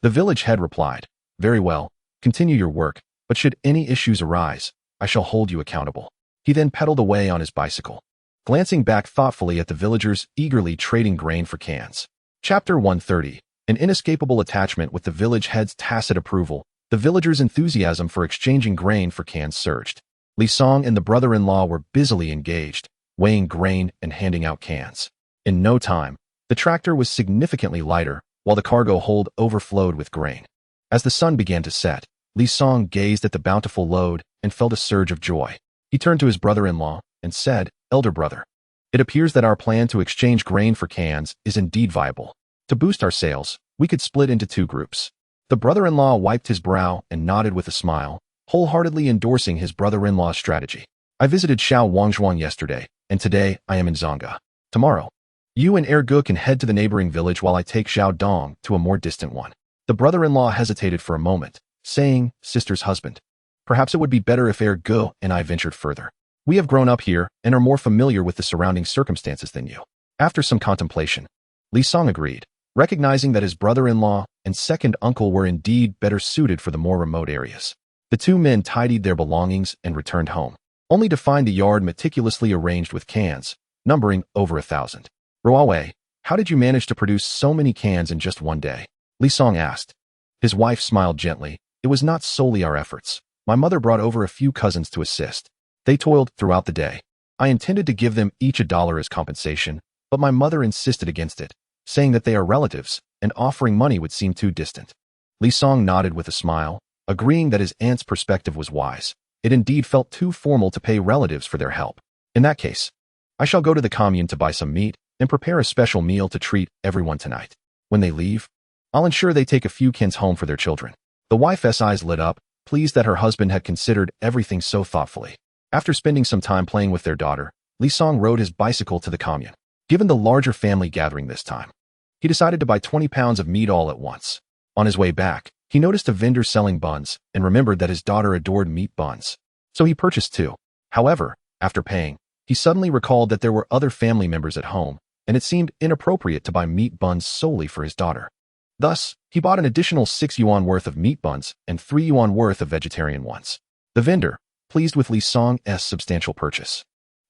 the village head replied, very well, continue your work, but should any issues arise, I shall hold you accountable. He then pedaled away on his bicycle, glancing back thoughtfully at the villagers eagerly trading grain for cans. Chapter 130. An inescapable attachment. With the village head's tacit approval, the villagers' enthusiasm for exchanging grain for cans surged. Li Song and the brother-in-law were busily engaged, weighing grain and handing out cans. In no time, the tractor was significantly lighter, while the cargo hold overflowed with grain. As the sun began to set, Li Song gazed at the bountiful load and felt a surge of joy. He turned to his brother-in-law and said, Elder brother, it appears that our plan to exchange grain for cans is indeed viable. To boost our sales, we could split into 2 groups. The brother-in-law wiped his brow and nodded with a smile, wholeheartedly endorsing his brother-in-law's strategy. I visited Xiao Wangzhuang yesterday, and today I am in Zhangge. Tomorrow, you and Erge can head to the neighboring village while I take Xiao Dong to a more distant one. The brother-in-law hesitated for a moment, saying, sister's husband, perhaps it would be better if Erge and I ventured further. We have grown up here and are more familiar with the surrounding circumstances than you. After some contemplation, Li Song agreed, recognizing that his brother-in-law and second uncle were indeed better suited for the more remote areas. The 2 men tidied their belongings and returned home, only to find the yard meticulously arranged with cans, numbering over 1,000. Ruowei, how did you manage to produce so many cans in just one day? Li Song asked. His wife smiled gently. It was not solely our efforts. My mother brought over a few cousins to assist. They toiled throughout the day. I intended to give them each $1 as compensation, but my mother insisted against it, saying that they are relatives, and offering money would seem too distant. Li Song nodded with a smile, agreeing that his aunt's perspective was wise. It indeed felt too formal to pay relatives for their help. In that case, I shall go to the commune to buy some meat and prepare a special meal to treat everyone tonight. When they leave, I'll ensure they take a few kins home for their children. The wife's eyes lit up, pleased that her husband had considered everything so thoughtfully. After spending some time playing with their daughter, Li Song rode his bicycle to the commune. Given the larger family gathering this time, he decided to buy 20 pounds of meat all at once. On his way back, he noticed a vendor selling buns and remembered that his daughter adored meat buns. So he purchased 2. However, after paying, he suddenly recalled that there were other family members at home, and it seemed inappropriate to buy meat buns solely for his daughter. Thus, he bought an additional 6 yuan worth of meat buns and 3 yuan worth of vegetarian ones. The vendor, pleased with Li Song's substantial purchase,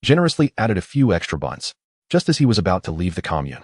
generously added a few extra buns. Just as he was about to leave the commune,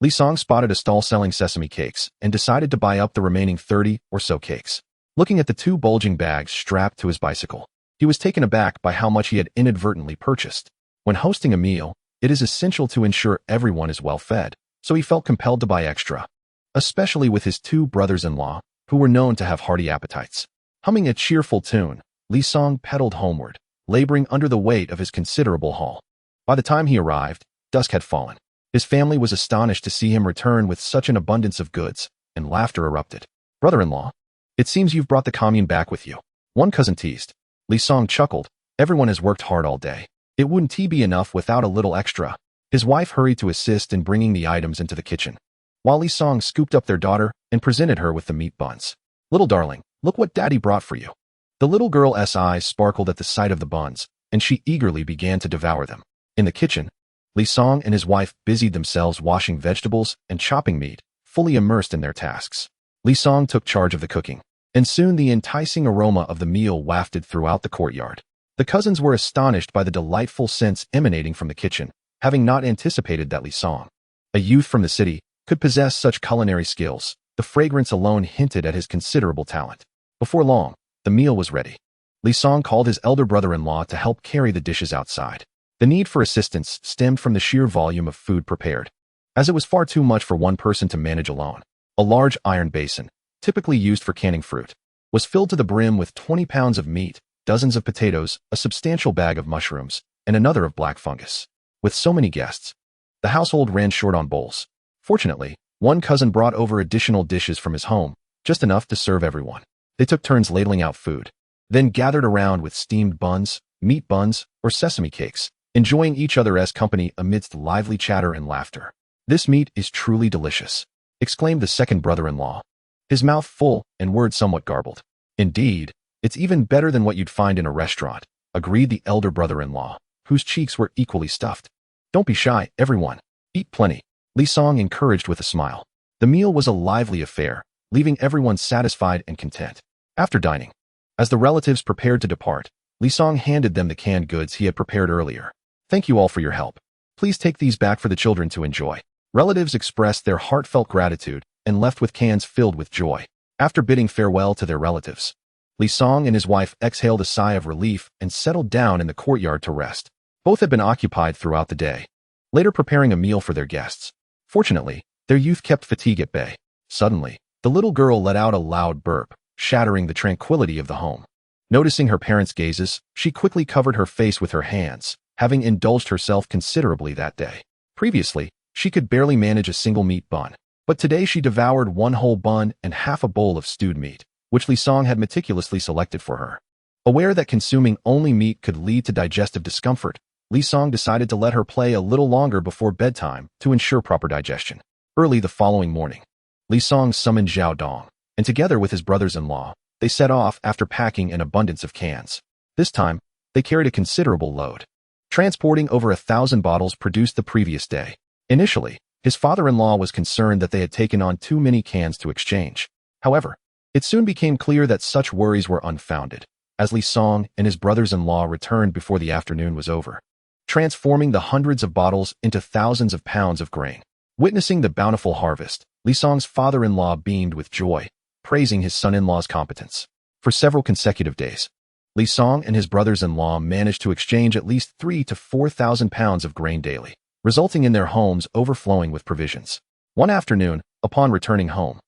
Li Song spotted a stall selling sesame cakes and decided to buy up the remaining 30 or so cakes. Looking at the 2 bulging bags strapped to his bicycle, he was taken aback by how much he had inadvertently purchased. When hosting a meal, it is essential to ensure everyone is well fed, so he felt compelled to buy extra, especially with his 2 brothers-in-law, who were known to have hearty appetites. Humming a cheerful tune, Li Song pedaled homeward, laboring under the weight of his considerable haul. By the time he arrived, dusk had fallen. His family was astonished to see him return with such an abundance of goods, and laughter erupted. "Brother-in-law, it seems you've brought the commune back with you," one cousin teased. Li Song chuckled. "Everyone has worked hard all day. It wouldn't be enough without a little extra." His wife hurried to assist in bringing the items into the kitchen, while Li Song scooped up their daughter and presented her with the meat buns. "Little darling, look what Daddy brought for you." The little girl's eyes sparkled at the sight of the buns, and she eagerly began to devour them. In the kitchen, Li Song and his wife busied themselves washing vegetables and chopping meat, fully immersed in their tasks. Li Song took charge of the cooking, and soon the enticing aroma of the meal wafted throughout the courtyard. The cousins were astonished by the delightful scents emanating from the kitchen, having not anticipated that Li Song, a youth from the city, could possess such culinary skills. The fragrance alone hinted at his considerable talent. Before long, the meal was ready. Li Song called his elder brother-in-law to help carry the dishes outside. The need for assistance stemmed from the sheer volume of food prepared, as it was far too much for one person to manage alone. A large iron basin, typically used for canning fruit, was filled to the brim with 20 pounds of meat, dozens of potatoes, a substantial bag of mushrooms, and another of black fungus. With so many guests, the household ran short on bowls. Fortunately, one cousin brought over additional dishes from his home, just enough to serve everyone. They took turns ladling out food, then gathered around with steamed buns, meat buns, or sesame cakes, enjoying each other's company amidst lively chatter and laughter. "This meat is truly delicious," exclaimed the second brother-in-law, his mouth full and words somewhat garbled. "Indeed, it's even better than what you'd find in a restaurant," agreed the elder brother-in-law, whose cheeks were equally stuffed. "Don't be shy, everyone. Eat plenty," Li Song encouraged with a smile. The meal was a lively affair, leaving everyone satisfied and content. After dining, as the relatives prepared to depart, Li Song handed them the canned goods he had prepared earlier. "Thank you all for your help. Please take these back for the children to enjoy." Relatives expressed their heartfelt gratitude and left with cans filled with joy. After bidding farewell to their relatives, Li Song and his wife exhaled a sigh of relief and settled down in the courtyard to rest. Both had been occupied throughout the day, later preparing a meal for their guests. Fortunately, their youth kept fatigue at bay. Suddenly, the little girl let out a loud burp, shattering the tranquility of the home. Noticing her parents' gazes, she quickly covered her face with her hands, having indulged herself considerably that day. Previously, she could barely manage a single meat bun, but today she devoured one whole bun and half a bowl of stewed meat, which Li Song had meticulously selected for her. Aware that consuming only meat could lead to digestive discomfort, Li Song decided to let her play a little longer before bedtime to ensure proper digestion. Early the following morning, Li Song summoned Zhao Dong, and together with his brothers-in-law, they set off after packing an abundance of cans. This time, they carried a considerable load, transporting over 1,000 bottles produced the previous day. Initially, his father-in-law was concerned that they had taken on too many cans to exchange. However, it soon became clear that such worries were unfounded, as Li Song and his brothers-in-law returned before the afternoon was over, transforming the hundreds of bottles into thousands of pounds of grain. Witnessing the bountiful harvest, Li Song's father-in-law beamed with joy, praising his son-in-law's competence. For several consecutive days, Li Song and his brothers-in-law managed to exchange at least 3,000 to 4,000 pounds of grain daily, resulting in their homes overflowing with provisions. One afternoon, upon returning home,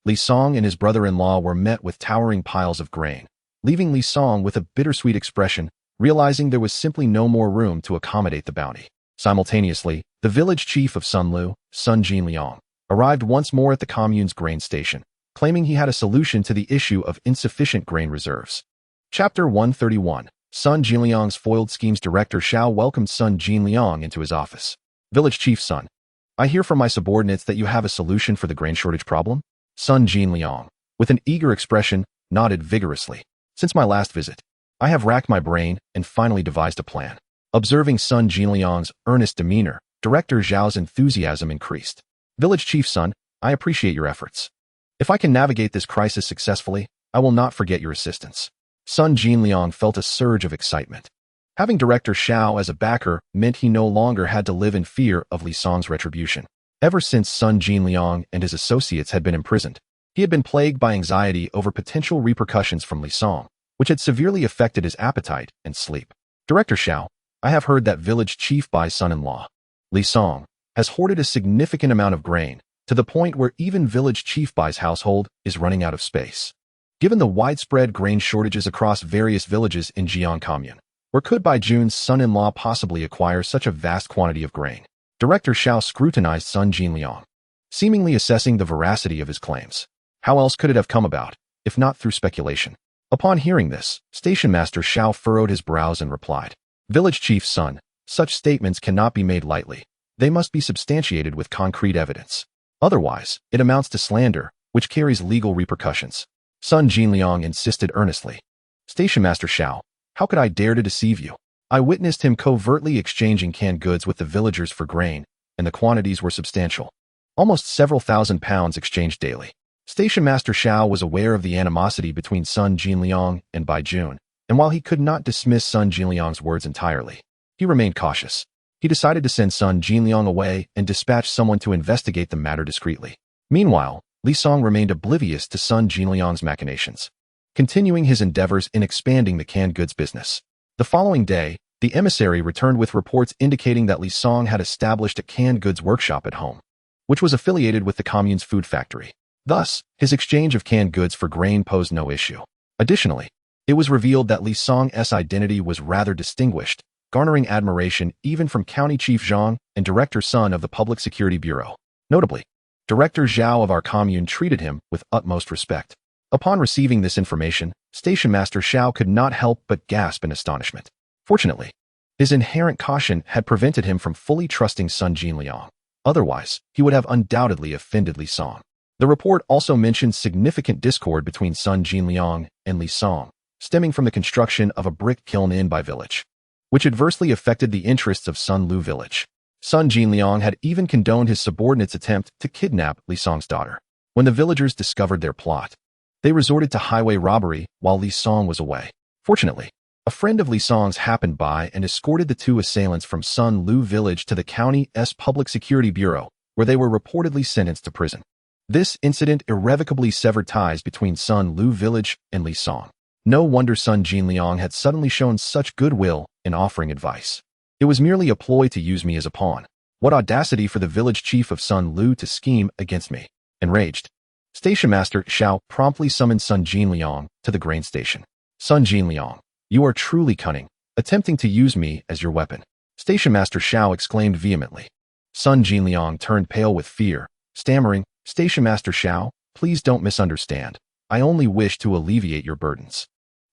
Li Song and his brother-in-law were met with towering piles of grain, leaving Li Song with a bittersweet expression, realizing there was simply no more room to accommodate the bounty. Simultaneously, the village chief of Sunlu, Sun Jinliang, arrived once more at the commune's grain station, claiming he had a solution to the issue of insufficient grain reserves. Chapter 131. Sun Jinliang's foiled schemes. Director Xiao welcomed Sun Jinliang into his office. Village Chief Sun, I hear from my subordinates that you have a solution for the grain shortage problem? Sun Jinliang, with an eager expression, nodded vigorously. Since my last visit, I have racked my brain and finally devised a plan. Observing Sun Jinliang's earnest demeanor, Director Zhao's enthusiasm increased. Village Chief Sun, I appreciate your efforts. If I can navigate this crisis successfully, I will not forget your assistance. Sun Jinliang felt a surge of excitement. Having Director Xiao as a backer meant he no longer had to live in fear of Li Song's retribution. Ever since Sun Jinliang and his associates had been imprisoned, he had been plagued by anxiety over potential repercussions from Li Song, which had severely affected his appetite and sleep. Director Xiao, I have heard that Village Chief Bai's son-in-law, Li Song, has hoarded a significant amount of grain, to the point where even Village Chief Bai's household is running out of space. Given the widespread grain shortages across various villages in Jiang Commune, where could Bai Jun's son-in-law possibly acquire such a vast quantity of grain? Director Xiao scrutinized Sun Jinliang, seemingly assessing the veracity of his claims. How else could it have come about, if not through speculation? Upon hearing this, Station Master Xiao furrowed his brows and replied, Village Chief Sun, such statements cannot be made lightly. They must be substantiated with concrete evidence. Otherwise, it amounts to slander, which carries legal repercussions. Sun Jinliang insisted earnestly. Station Master Xiao, how could I dare to deceive you? I witnessed him covertly exchanging canned goods with the villagers for grain, and the quantities were substantial. Almost several thousand pounds exchanged daily. Station Master Xiao was aware of the animosity between Sun Jinliang and Bai Jun, and while he could not dismiss Sun Jinliang's words entirely, he remained cautious. He decided to send Sun Jinliang away and dispatch someone to investigate the matter discreetly. Meanwhile, Li Song remained oblivious to Sun Jinliang's machinations, continuing his endeavors in expanding the canned goods business. The following day, the emissary returned with reports indicating that Li Song had established a canned goods workshop at home, which was affiliated with the commune's food factory. Thus, his exchange of canned goods for grain posed no issue. Additionally, it was revealed that Li Song's identity was rather distinguished, garnering admiration even from County Chief Zhang and Director Sun of the Public Security Bureau. Notably, Director Zhao of our commune treated him with utmost respect. Upon receiving this information, Station Master Xiao could not help but gasp in astonishment. Fortunately, his inherent caution had prevented him from fully trusting Sun Jinliang. Otherwise, he would have undoubtedly offended Li Song. The report also mentioned significant discord between Sun Jinliang and Li Song, stemming from the construction of a brick kiln in Bai Village, which adversely affected the interests of Sun Lu Village. Sun Jinliang had even condoned his subordinates' attempt to kidnap Li Song's daughter. When the villagers discovered their plot, they resorted to highway robbery while Li Song was away. Fortunately, a friend of Li Song's happened by and escorted the two assailants from Sun Lu Village to the county's Public Security Bureau, where they were reportedly sentenced to prison. This incident irrevocably severed ties between Sun Lu Village and Li Song. No wonder Sun Jinliang had suddenly shown such goodwill in offering advice. It was merely a ploy to use me as a pawn. What audacity for the village chief of Sun Lu to scheme against me. Enraged, Station Master Xiao promptly summoned Sun Jinliang to the grain station. Sun Jinliang, you are truly cunning, attempting to use me as your weapon. Station Master Xiao exclaimed vehemently. Sun Jinliang turned pale with fear, stammering, Station Master Xiao, please don't misunderstand. I only wish to alleviate your burdens.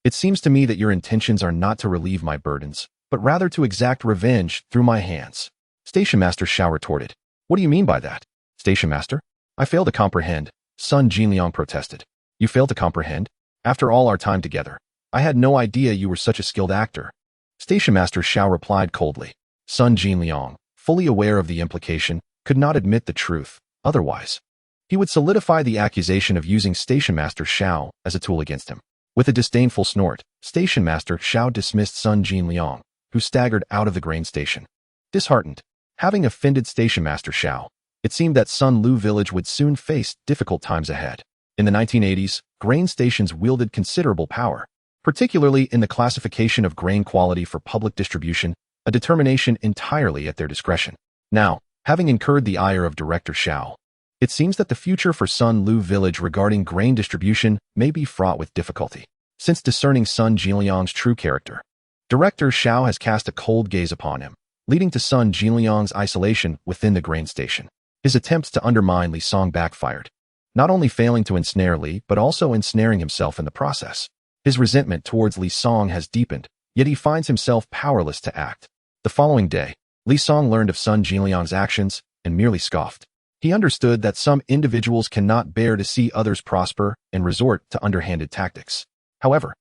It seems to me that your intentions are not to relieve my burdens, but rather to exact revenge through my hands. Station Master Xiao retorted. What do you mean by that? Station Master? I fail to comprehend, Sun Jinliang protested. You fail to comprehend? After all our time together, I had no idea you were such a skilled actor. Station Master Xiao replied coldly. Sun Jinliang, fully aware of the implication, could not admit the truth. Otherwise, he would solidify the accusation of using Station Master Xiao as a tool against him. With a disdainful snort, Station Master Xiao dismissed Sun Jinliang, who staggered out of the grain station. Disheartened, having offended Station Master Xiao, it seemed that Sun Lu Village would soon face difficult times ahead. In the 1980s, grain stations wielded considerable power, particularly in the classification of grain quality for public distribution, a determination entirely at their discretion. Now, having incurred the ire of Director Xiao, It seems that the future for Sun Lu village regarding grain distribution may be fraught with difficulty, since discerning Sun Jinliang's true character. Director Xiao has cast a cold gaze upon him, leading to Sun Jinliang's isolation within the grain station. His attempts to undermine Li Song backfired, not only failing to ensnare Li, but also ensnaring himself in the process. His resentment towards Li Song has deepened, yet he finds himself powerless to act. The following day, Li Song learned of Sun Jinliang's actions and merely scoffed. He understood that some individuals cannot bear to see others prosper and resort to underhanded tactics. However,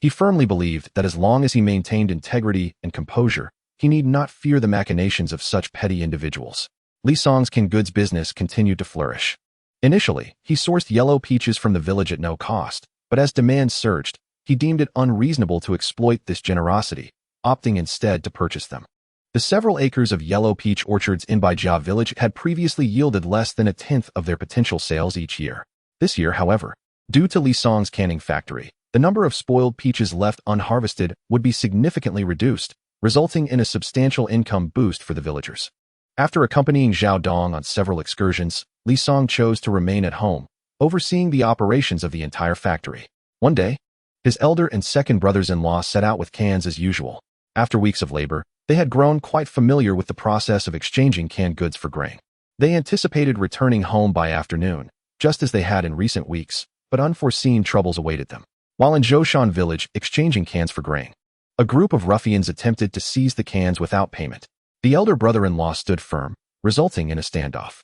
he firmly believed that as long as he maintained integrity and composure, he need not fear the machinations of such petty individuals. Li Song's canned goods business continued to flourish. Initially, he sourced yellow peaches from the village at no cost, but as demand surged, he deemed it unreasonable to exploit this generosity, opting instead to purchase them. The several acres of yellow peach orchards in Bai Ruowei village had previously yielded less than a tenth of their potential sales each year. This year, however, due to Li Song's canning factory, the number of spoiled peaches left unharvested would be significantly reduced, resulting in a substantial income boost for the villagers. After accompanying Zhao Dong on several excursions, Li Song chose to remain at home, overseeing the operations of the entire factory. One day, his elder and second brothers-in-law set out with cans as usual. After weeks of labor, they had grown quite familiar with the process of exchanging canned goods for grain. They anticipated returning home by afternoon, just as they had in recent weeks, but unforeseen troubles awaited them. While in Zhoushan village exchanging cans for grain, a group of ruffians attempted to seize the cans without payment. The elder brother-in-law stood firm, resulting in a standoff.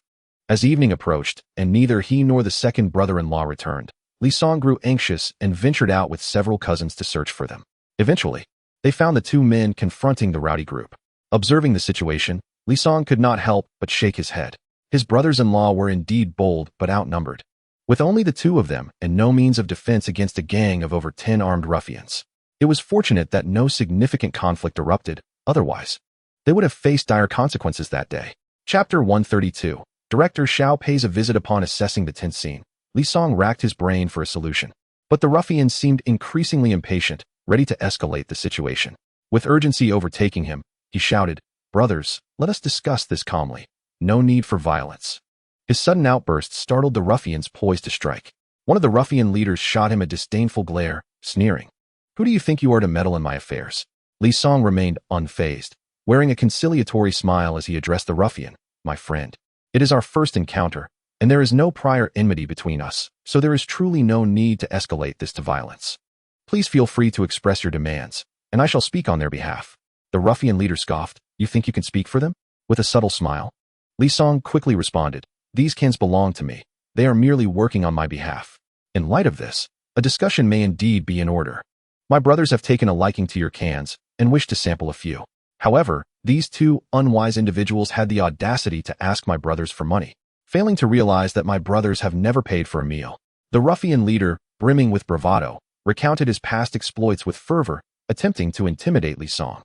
As evening approached, and neither he nor the second brother-in-law returned, Li Song grew anxious and ventured out with several cousins to search for them. Eventually, they found the two men confronting the rowdy group. Observing the situation, Li Song could not help but shake his head. His brothers-in-law were indeed bold but outnumbered, with only the two of them and no means of defense against a gang of over 10 armed ruffians. It was fortunate that no significant conflict erupted, otherwise, they would have faced dire consequences that day. Chapter 132. Director Xiao pays a visit. Upon assessing the tense scene, Li Song racked his brain for a solution. But the ruffians seemed increasingly impatient, ready to escalate the situation. With urgency overtaking him, he shouted, "Brothers, let us discuss this calmly. No need for violence." His sudden outburst startled the ruffians poised to strike. One of the ruffian leaders shot him a disdainful glare, sneering, "Who do you think you are to meddle in my affairs?" Li Song remained unfazed, wearing a conciliatory smile as he addressed the ruffian, "My friend, it is our first encounter, and there is no prior enmity between us, so there is truly no need to escalate this to violence. Please feel free to express your demands, and I shall speak on their behalf." The ruffian leader scoffed, "You think you can speak for them?" With a subtle smile, Li Song quickly responded, "These cans belong to me. They are merely working on my behalf. In light of this, a discussion may indeed be in order. My brothers have taken a liking to your cans and wish to sample a few. However, these two unwise individuals had the audacity to ask my brothers for money, failing to realize that my brothers have never paid for a meal." The ruffian leader, brimming with bravado, recounted his past exploits with fervor, attempting to intimidate Li Song.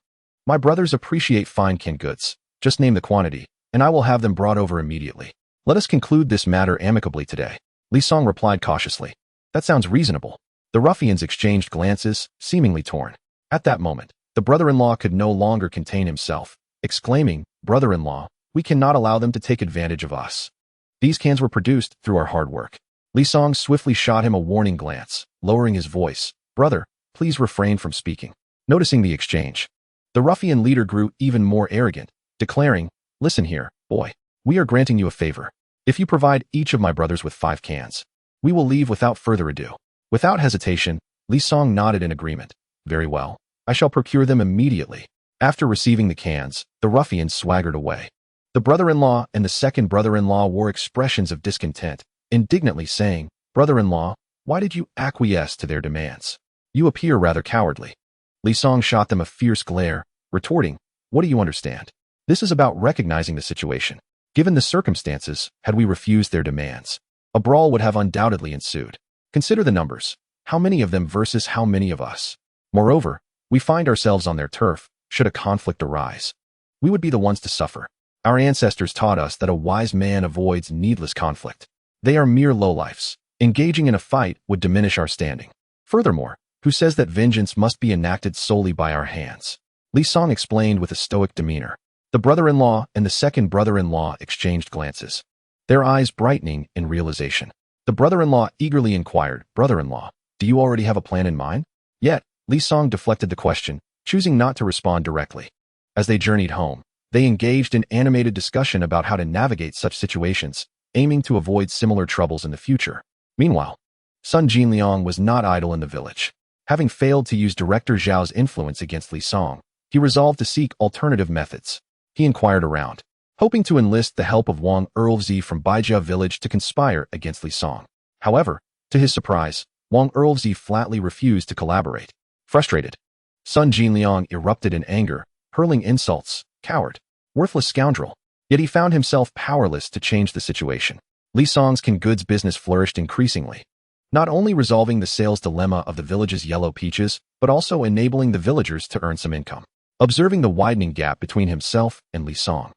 "My brothers appreciate fine canned goods. Just name the quantity, and I will have them brought over immediately. Let us conclude this matter amicably today." Li Song replied cautiously, "That sounds reasonable." The ruffians exchanged glances, seemingly torn. At that moment, the brother-in-law could no longer contain himself, exclaiming, "Brother-in-law, we cannot allow them to take advantage of us. These cans were produced through our hard work." Li Song swiftly shot him a warning glance, lowering his voice, "Brother, please refrain from speaking." Noticing the exchange, the ruffian leader grew even more arrogant, declaring, "Listen here, boy. We are granting you a favor. If you provide each of my brothers with 5 cans, we will leave without further ado." Without hesitation, Li Song nodded in agreement. "Very well. I shall procure them immediately." After receiving the cans, the ruffians swaggered away. The brother-in-law and the second brother-in-law wore expressions of discontent, indignantly saying, "Brother-in-law, why did you acquiesce to their demands? You appear rather cowardly." Li Song shot them a fierce glare, retorting, "What do you understand? This is about recognizing the situation. Given the circumstances, had we refused their demands, a brawl would have undoubtedly ensued. Consider the numbers. How many of them versus how many of us? Moreover, we find ourselves on their turf. Should a conflict arise, we would be the ones to suffer. Our ancestors taught us that a wise man avoids needless conflict. They are mere lowlifes. Engaging in a fight would diminish our standing. Furthermore, who says that vengeance must be enacted solely by our hands?" Li Song explained with a stoic demeanor. The brother-in-law and the second brother-in-law exchanged glances. their eyes brightening in realization. The brother-in-law eagerly inquired, "Brother-in-law, do you already have a plan in mind?" Yet, Li Song deflected the question, choosing not to respond directly. As they journeyed home, they engaged in animated discussion about how to navigate such situations, aiming to avoid similar troubles in the future. Meanwhile, Sun Jinliang was not idle in the village. Having failed to use Director Zhao's influence against Li Song, he resolved to seek alternative methods. He inquired around, hoping to enlist the help of Wang Ruowei from Baijia village to conspire against Li Song. However, to his surprise, Wang Ruowei flatly refused to collaborate. Frustrated, Sun Jinliang erupted in anger, hurling insults, "Coward, worthless scoundrel." Yet he found himself powerless to change the situation. Li Song's canned goods business flourished increasingly, not only resolving the sales dilemma of the village's yellow peaches, but also enabling the villagers to earn some income. Observing the widening gap between himself and Li Song,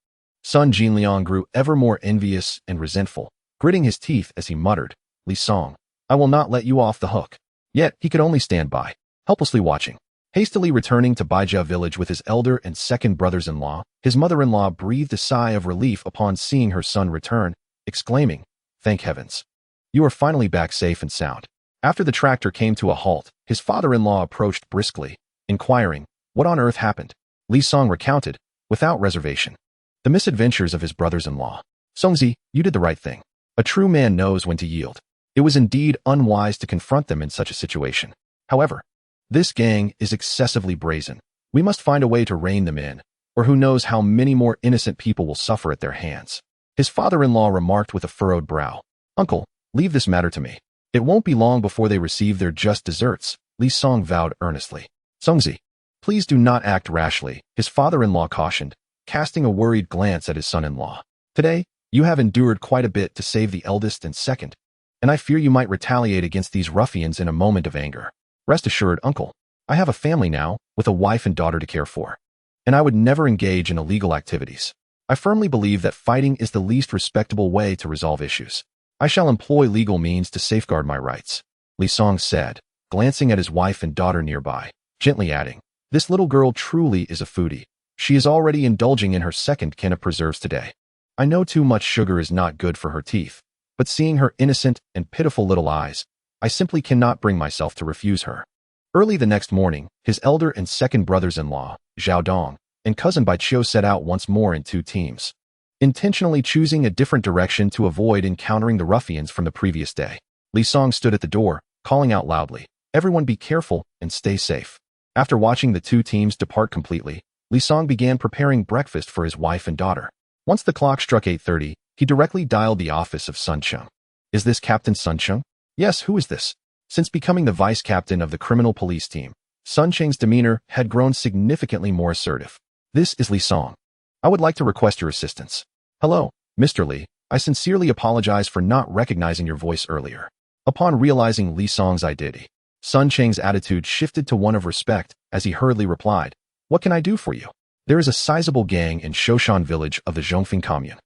Sun Jinliang grew ever more envious and resentful, gritting his teeth as he muttered, "Li Song, I will not let you off the hook." Yet he could only stand by, helplessly watching. Hastily returning to Baijia village with his elder and second brothers-in-law, his mother-in-law breathed a sigh of relief upon seeing her son return, exclaiming, "Thank heavens. You are finally back safe and sound." After the tractor came to a halt, his father-in-law approached briskly, inquiring, "What on earth happened?" Li Song recounted, without reservation, the misadventures of his brothers-in-law. "Songzi, you did the right thing. A true man knows when to yield. It was indeed unwise to confront them in such a situation. However, this gang is excessively brazen. We must find a way to rein them in, or who knows how many more innocent people will suffer at their hands." His father-in-law remarked with a furrowed brow, "Uncle, leave this matter to me. It won't be long before they receive their just deserts," Li Song vowed earnestly. "Songzi, please do not act rashly," his father-in-law cautioned, casting a worried glance at his son-in-law. "Today, you have endured quite a bit to save the eldest and second, and I fear you might retaliate against these ruffians in a moment of anger. Rest assured, uncle, I have a family now, with a wife and daughter to care for, and I would never engage in illegal activities. I firmly believe that fighting is the least respectable way to resolve issues. I shall employ legal means to safeguard my rights," Li Song said, glancing at his wife and daughter nearby, gently adding, "This little girl truly is a foodie. She is already indulging in her second can of preserves today. I know too much sugar is not good for her teeth, but seeing her innocent and pitiful little eyes, I simply cannot bring myself to refuse her." Early the next morning, his elder and second brothers-in-law, Zhao Dong, and cousin Bai Chiu set out once more in two teams, intentionally choosing a different direction to avoid encountering the ruffians from the previous day. Li Song stood at the door, calling out loudly, "Everyone be careful and stay safe." After watching the two teams depart completely, Li Song began preparing breakfast for his wife and daughter. Once the clock struck 8:30, he directly dialed the office of Sun Chung. "Is this Captain Sun Chung?" "Yes, who is this?" Since becoming the vice captain of the criminal police team, Sun Cheng's demeanor had grown significantly more assertive. "This is Li Song. I would like to request your assistance." "Hello, Mr. Li. I sincerely apologize for not recognizing your voice earlier." Upon realizing Li Song's identity, Sun Cheng's attitude shifted to one of respect as he hurriedly replied, "What can I do for you?" "There is a sizable gang in Shoshan village of the Zhongfeng commune.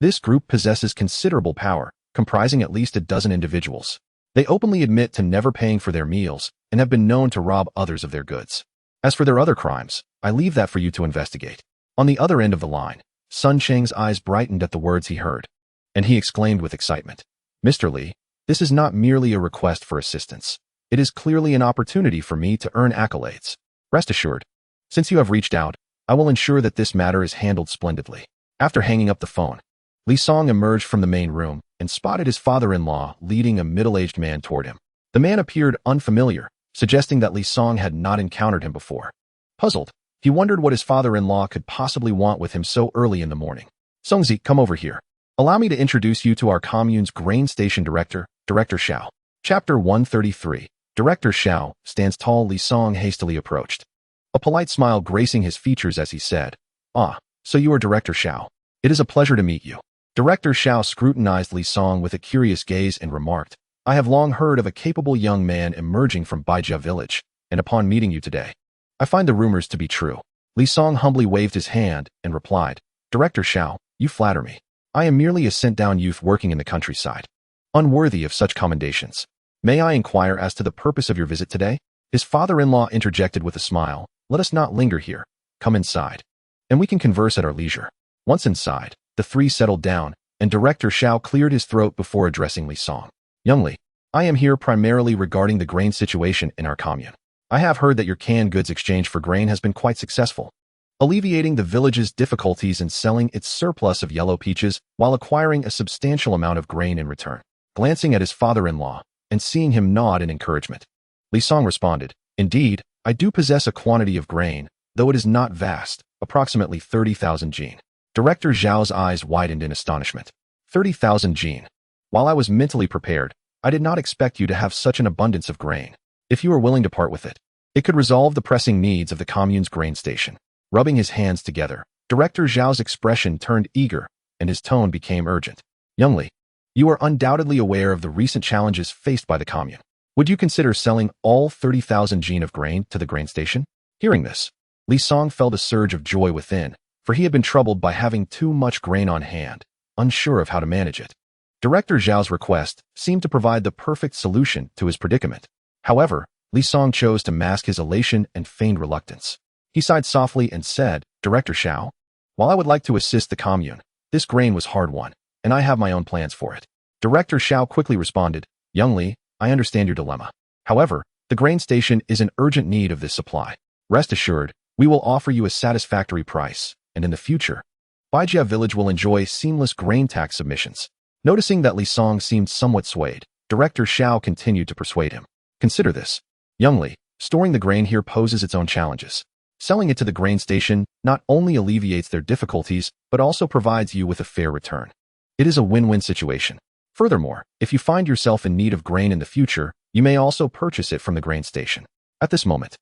This group possesses considerable power, comprising at least a dozen individuals. They openly admit to never paying for their meals and have been known to rob others of their goods. As for their other crimes, I leave that for you to investigate." On the other end of the line, Sun Cheng's eyes brightened at the words he heard, and he exclaimed with excitement, "Mr. Li, this is not merely a request for assistance. It is clearly an opportunity for me to earn accolades. Rest assured, since you have reached out, I will ensure that this matter is handled splendidly." After hanging up the phone, Li Song emerged from the main room and spotted his father-in-law leading a middle-aged man toward him. The man appeared unfamiliar, suggesting that Li Song had not encountered him before. Puzzled, he wondered what his father-in-law could possibly want with him so early in the morning. "Songzi, come over here. Allow me to introduce you to our commune's grain station director, Director Xiao." Chapter 133. Director Xiao stands tall. Li Song hastily approached, a polite smile gracing his features as he said, "Ah, so you are Director Xiao. It is a pleasure to meet you." Director Xiao scrutinized Li Song with a curious gaze and remarked, "I have long heard of a capable young man emerging from Baijia village, and upon meeting you today, I find the rumors to be true." Li Song humbly waved his hand and replied, "Director Xiao, you flatter me. I am merely a sent-down youth working in the countryside, unworthy of such commendations. May I inquire as to the purpose of your visit today?" His father-in-law interjected with a smile, "Let us not linger here. Come inside, and we can converse at our leisure." Once inside, the three settled down, and Director Xiao cleared his throat before addressing Li Song. Young Li, I am here primarily regarding the grain situation in our commune. I have heard that your canned goods exchange for grain has been quite successful, alleviating the village's difficulties in selling its surplus of yellow peaches while acquiring a substantial amount of grain in return. Glancing at his father-in-law and seeing him nod in encouragement, Li Song responded, Indeed, I do possess a quantity of grain, though it is not vast, approximately 30,000 jin. Director Zhao's eyes widened in astonishment. 30,000 jin. While I was mentally prepared, I did not expect you to have such an abundance of grain. If you are willing to part with it, it could resolve the pressing needs of the commune's grain station. Rubbing his hands together, Director Zhao's expression turned eager, and his tone became urgent. Young Li, you are undoubtedly aware of the recent challenges faced by the commune. Would you consider selling all 30,000 jin of grain to the grain station? Hearing this, Li Song felt a surge of joy within, for he had been troubled by having too much grain on hand, unsure of how to manage it. Director Zhao's request seemed to provide the perfect solution to his predicament. However, Li Song chose to mask his elation and feigned reluctance. He sighed softly and said, Director Xiao, while I would like to assist the commune, this grain was hard-won, and I have my own plans for it. Director Xiao quickly responded, Young Li, I understand your dilemma. However, the grain station is in urgent need of this supply. Rest assured, we will offer you a satisfactory price, and in the future, Baijia village will enjoy seamless grain tax submissions. Noticing that Li Song seemed somewhat swayed, Director Xiao continued to persuade him. Consider this. Young Li, storing the grain here poses its own challenges. Selling it to the grain station not only alleviates their difficulties, but also provides you with a fair return. It is a win-win situation. Furthermore, if you find yourself in need of grain in the future, you may also purchase it from the grain station. At this moment,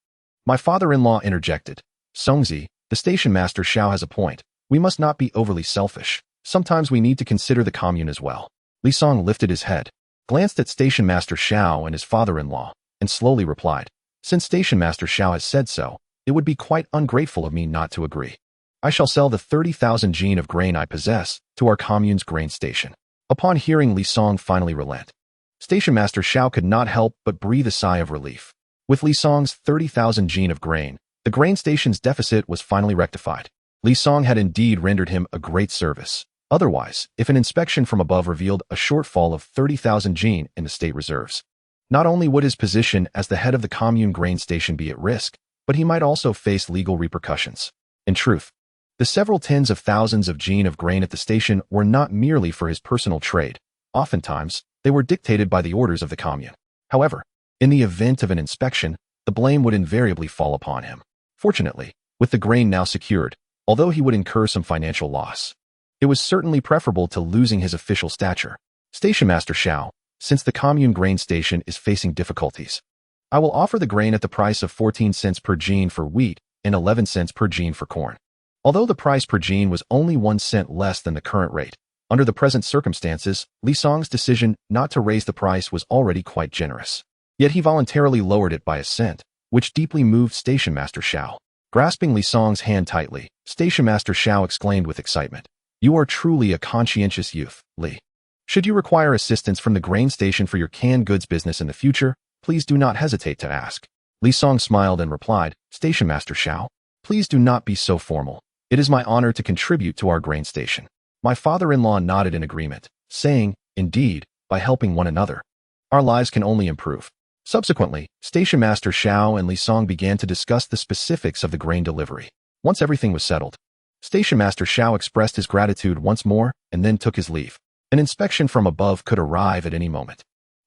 my father-in-law interjected. Songzi, the station master Xiao has a point. We must not be overly selfish. Sometimes we need to consider the commune as well. Li Song lifted his head, glanced at station master Xiao and his father-in-law, and slowly replied, Since station master Xiao has said so, it would be quite ungrateful of me not to agree. I shall sell the 30,000 jin of grain I possess to our commune's grain station. Upon hearing Li Song finally relent, Station Master Xiao could not help but breathe a sigh of relief. With Li Song's 30,000 jin of grain, the grain station's deficit was finally rectified. Li Song had indeed rendered him a great service. Otherwise, if an inspection from above revealed a shortfall of 30,000 jin in the state reserves, not only would his position as the head of the commune grain station be at risk, but he might also face legal repercussions. In truth, the several tens of thousands of jin of grain at the station were not merely for his personal trade. Oftentimes, they were dictated by the orders of the commune. However, in the event of an inspection, the blame would invariably fall upon him. Fortunately, with the grain now secured, although he would incur some financial loss, it was certainly preferable to losing his official stature. Station Master Xiao, since the commune grain station is facing difficulties, I will offer the grain at the price of 14 cents per jin for wheat and 11 cents per jin for corn. Although the price per jin was only 1 cent less than the current rate, under the present circumstances, Li Song's decision not to raise the price was already quite generous. Yet he voluntarily lowered it by a cent, which deeply moved Station Master Xiao. Grasping Li Song's hand tightly, Station Master Xiao exclaimed with excitement, You are truly a conscientious youth, Li. Should you require assistance from the grain station for your canned goods business in the future, please do not hesitate to ask. Li Song smiled and replied, Station Master Xiao, please do not be so formal. It is my honor to contribute to our grain station. My father-in-law nodded in agreement, saying, Indeed, by helping one another, our lives can only improve. Subsequently, Station Master Xiao and Li Song began to discuss the specifics of the grain delivery. Once everything was settled, Station Master Xiao expressed his gratitude once more and then took his leave. An inspection from above could arrive at any moment.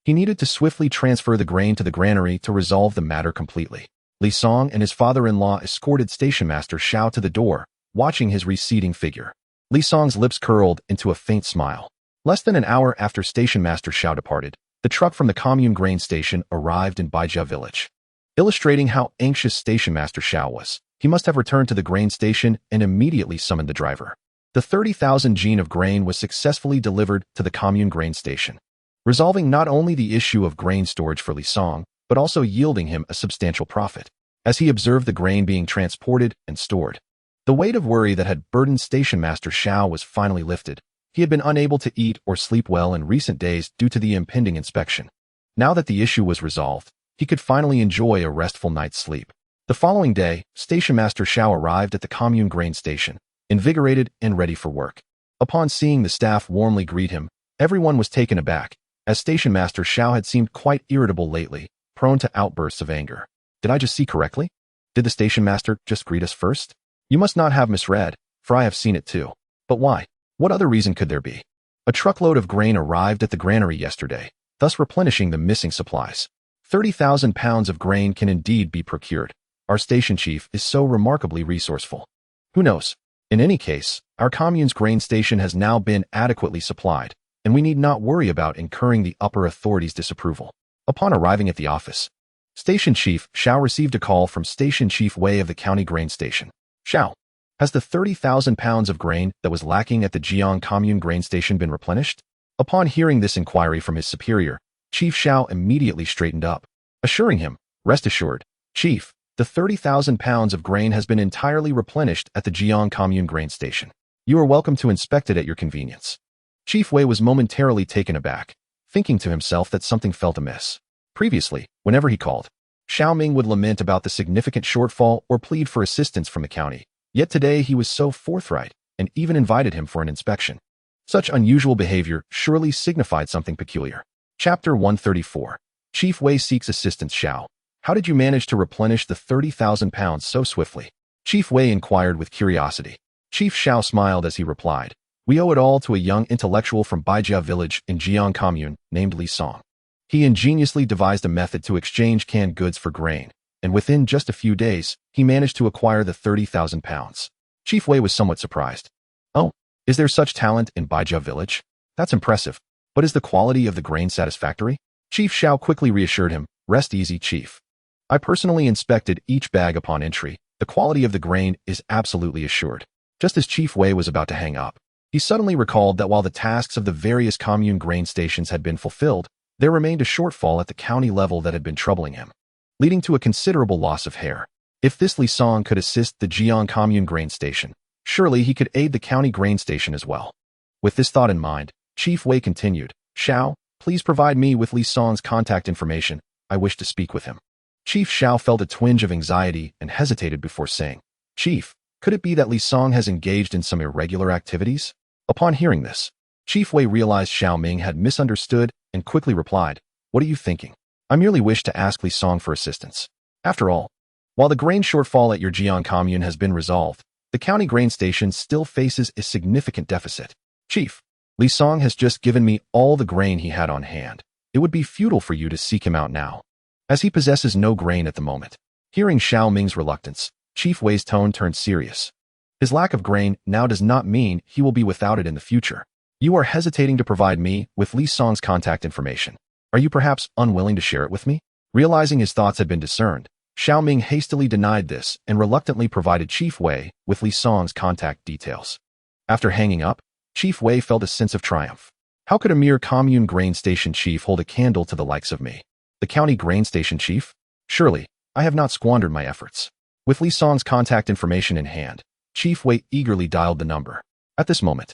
He needed to swiftly transfer the grain to the granary to resolve the matter completely. Li Song and his father-in-law escorted Station Master Xiao to the door, watching his receding figure. Li Song's lips curled into a faint smile. Less than an hour after Station Master Xiao departed, the truck from the commune grain station arrived in Baijia village. Illustrating how anxious Station Master Xiao was, he must have returned to the grain station and immediately summoned the driver. The 30,000 jin of grain was successfully delivered to the commune grain station, resolving not only the issue of grain storage for Li Song, but also yielding him a substantial profit. As he observed the grain being transported and stored, the weight of worry that had burdened Station Master Xiao was finally lifted. He had been unable to eat or sleep well in recent days due to the impending inspection. Now that the issue was resolved, he could finally enjoy a restful night's sleep. The following day, Station Master Xiao arrived at the commune grain station, invigorated and ready for work. Upon seeing the staff warmly greet him, everyone was taken aback, as Station Master Xiao had seemed quite irritable lately, prone to outbursts of anger. Did I just see correctly? Did the Station Master just greet us first? You must not have misread, for I have seen it too. But why? What other reason could there be? A truckload of grain arrived at the granary yesterday, thus replenishing the missing supplies. 30,000 pounds of grain can indeed be procured. Our station chief is so remarkably resourceful. Who knows? In any case, our commune's grain station has now been adequately supplied, and we need not worry about incurring the upper authorities' disapproval. Upon arriving at the office, Station Chief Xiao received a call from Station Chief Wei of the county grain station. Xiao, has the 30,000 pounds of grain that was lacking at the Jiang commune grain station been replenished? Upon hearing this inquiry from his superior, Chief Xiao immediately straightened up, assuring him, "Rest assured, Chief, the 30,000 pounds of grain has been entirely replenished at the Jiang commune grain station. You are welcome to inspect it at your convenience." Chief Wei was momentarily taken aback, thinking to himself that something felt amiss. Previously, whenever he called, Xiao Ming would lament about the significant shortfall or plead for assistance from the county, yet today he was so forthright and even invited him for an inspection. Such unusual behavior surely signified something peculiar. Chapter 134. Chief Wei seeks assistance. Xiao, how did you manage to replenish the 30,000 pounds so swiftly? Chief Wei inquired with curiosity. Chief Xiao smiled as he replied, "We owe it all to a young intellectual from Baijia village in Jiang commune named Li Song. He ingeniously devised a method to exchange canned goods for grain, and within just a few days, he managed to acquire the 30,000 pounds. Chief Wei was somewhat surprised. "Oh, is there such talent in Baijia village? That's impressive. But is the quality of the grain satisfactory?" Chief Xiao quickly reassured him, "Rest easy, Chief. I personally inspected each bag upon entry. The quality of the grain is absolutely assured." Just as Chief Wei was about to hang up, he suddenly recalled that while the tasks of the various commune grain stations had been fulfilled, there remained a shortfall at the county level that had been troubling him, leading to a considerable loss of hair. If this Li Song could assist the Jiang commune grain station, surely he could aid the county grain station as well. With this thought in mind, Chief Wei continued, "Xiao, please provide me with Li Song's contact information. I wish to speak with him." Chief Xiao felt a twinge of anxiety and hesitated before saying, "Chief, could it be that Li Song has engaged in some irregular activities?" Upon hearing this, Chief Wei realized Xiao Ming had misunderstood and quickly replied, "What are you thinking? I merely wish to ask Li Song for assistance. After all, while the grain shortfall at your Jiang commune has been resolved, the county grain station still faces a significant deficit. Chief, Li Song has just given me all the grain he had on hand. It would be futile for you to seek him out now, as he possesses no grain at the moment." Hearing Xiao Ming's reluctance, Chief Wei's tone turned serious. His lack of grain now does not mean he will be without it in the future. You are hesitating to provide me with Li Song's contact information. Are you perhaps unwilling to share it with me? Realizing his thoughts had been discerned, Xiao Ming hastily denied this and reluctantly provided Chief Wei with Li Song's contact details. After hanging up, Chief Wei felt a sense of triumph. How could a mere commune grain station chief hold a candle to the likes of me? The county grain station chief? Surely, I have not squandered my efforts. With Li Song's contact information in hand, Chief Wei eagerly dialed the number. At this moment,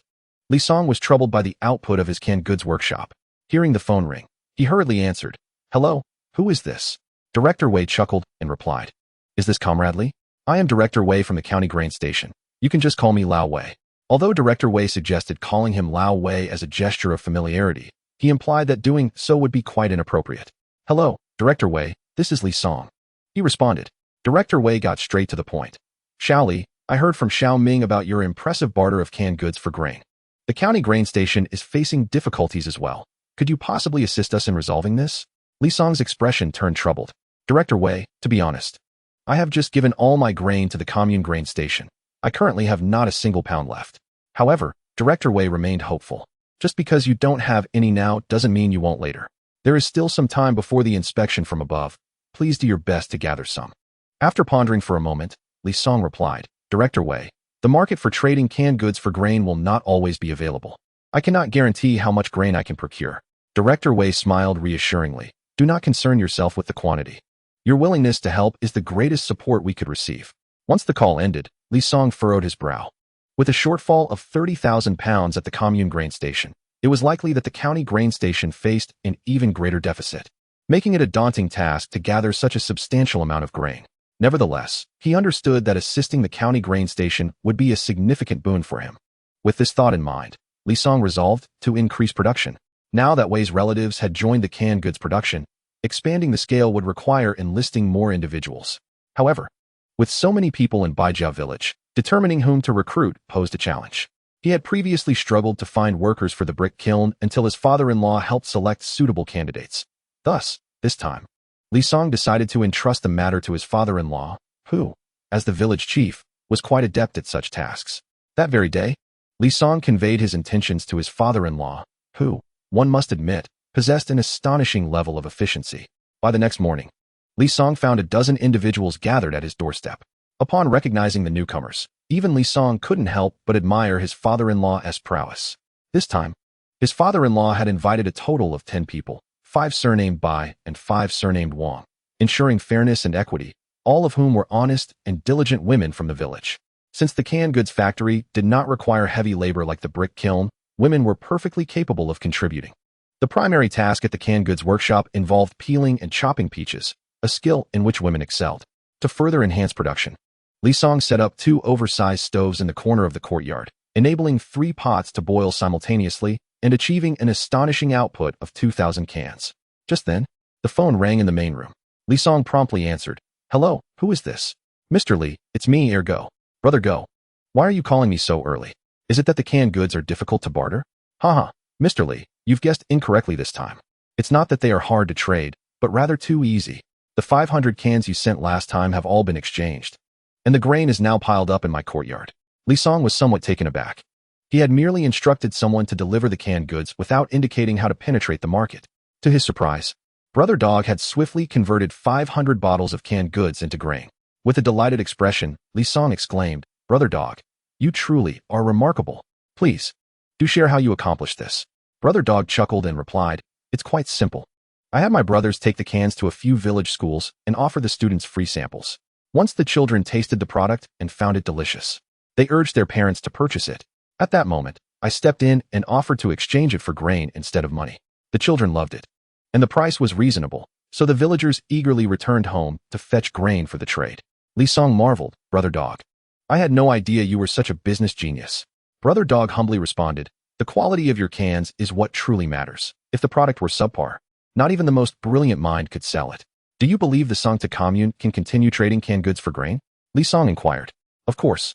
Li Song was troubled by the output of his canned goods workshop. Hearing the phone ring, he hurriedly answered, "Hello, who is this?" Director Wei chuckled and replied, "Is this Comrade Li? I am Director Wei from the county grain station. You can just call me Lao Wei." Although Director Wei suggested calling him Lao Wei as a gesture of familiarity, he implied that doing so would be quite inappropriate. "Hello, Director Wei, this is Li Song," he responded. Director Wei got straight to the point. "Xiao Li, I heard from Xiao Ming about your impressive barter of canned goods for grain. The county grain station is facing difficulties as well. Could you possibly assist us in resolving this?" Li Song's expression turned troubled. "Director Wei, to be honest, I have just given all my grain to the commune grain station. I currently have not a single pound left." However, Director Wei remained hopeful. "Just because you don't have any now doesn't mean you won't later. There is still some time before the inspection from above. Please do your best to gather some." After pondering for a moment, Li Song replied, "Director Wei, the market for trading canned goods for grain will not always be available. I cannot guarantee how much grain I can procure." Director Wei smiled reassuringly. "Do not concern yourself with the quantity. Your willingness to help is the greatest support we could receive." Once the call ended, Li Song furrowed his brow. With a shortfall of 30,000 pounds at the commune grain station, it was likely that the county grain station faced an even greater deficit, making it a daunting task to gather such a substantial amount of grain. Nevertheless, he understood that assisting the county grain station would be a significant boon for him. With this thought in mind, Li Song resolved to increase production. Now that Wei's relatives had joined the canned goods production, expanding the scale would require enlisting more individuals. However, with so many people in Baijiao village, determining whom to recruit posed a challenge. He had previously struggled to find workers for the brick kiln until his father-in-law helped select suitable candidates. Thus, this time, Li Song decided to entrust the matter to his father-in-law, who, as the village chief, was quite adept at such tasks. That very day, Li Song conveyed his intentions to his father-in-law, who, one must admit, possessed an astonishing level of efficiency. By the next morning, Li Song found a dozen individuals gathered at his doorstep. Upon recognizing the newcomers, even Li Song couldn't help but admire his father-in-law's prowess. This time, his father-in-law had invited a total of 10 people, 5 surnamed Bai and 5 surnamed Wang, ensuring fairness and equity, all of whom were honest and diligent women from the village. Since the canned goods factory did not require heavy labor like the brick kiln, women were perfectly capable of contributing. The primary task at the canned goods workshop involved peeling and chopping peaches, a skill in which women excelled. To further enhance production, Li Song set up 2 oversized stoves in the corner of the courtyard, enabling 3 pots to boil simultaneously and achieving an astonishing output of 2,000 cans. Just then, the phone rang in the main room. Li Song promptly answered. "Hello, who is this?" "Mr. Li, it's me, Go. Brother Go. Why are you calling me so early? Is it that the canned goods are difficult to barter?" "Haha, Mr. Li, you've guessed incorrectly this time. It's not that they are hard to trade, but rather too easy. The 500 cans you sent last time have all been exchanged, and the grain is now piled up in my courtyard." Li Song was somewhat taken aback. He had merely instructed someone to deliver the canned goods without indicating how to penetrate the market. To his surprise, Brother Dog had swiftly converted 500 bottles of canned goods into grain. With a delighted expression, Li Song exclaimed, "Brother Dog, you truly are remarkable. Please, do share how you accomplished this." Brother Dog chuckled and replied, "It's quite simple. I had my brothers take the cans to a few village schools and offer the students free samples. Once the children tasted the product and found it delicious, they urged their parents to purchase it. At that moment, I stepped in and offered to exchange it for grain instead of money. The children loved it, and the price was reasonable, so the villagers eagerly returned home to fetch grain for the trade." Li Song marveled, "Brother Dog, I had no idea you were such a business genius." Brother Dog humbly responded, "The quality of your cans is what truly matters. If the product were subpar, not even the most brilliant mind could sell it." "Do you believe the Songta commune can continue trading canned goods for grain?" Li Song inquired. "Of course.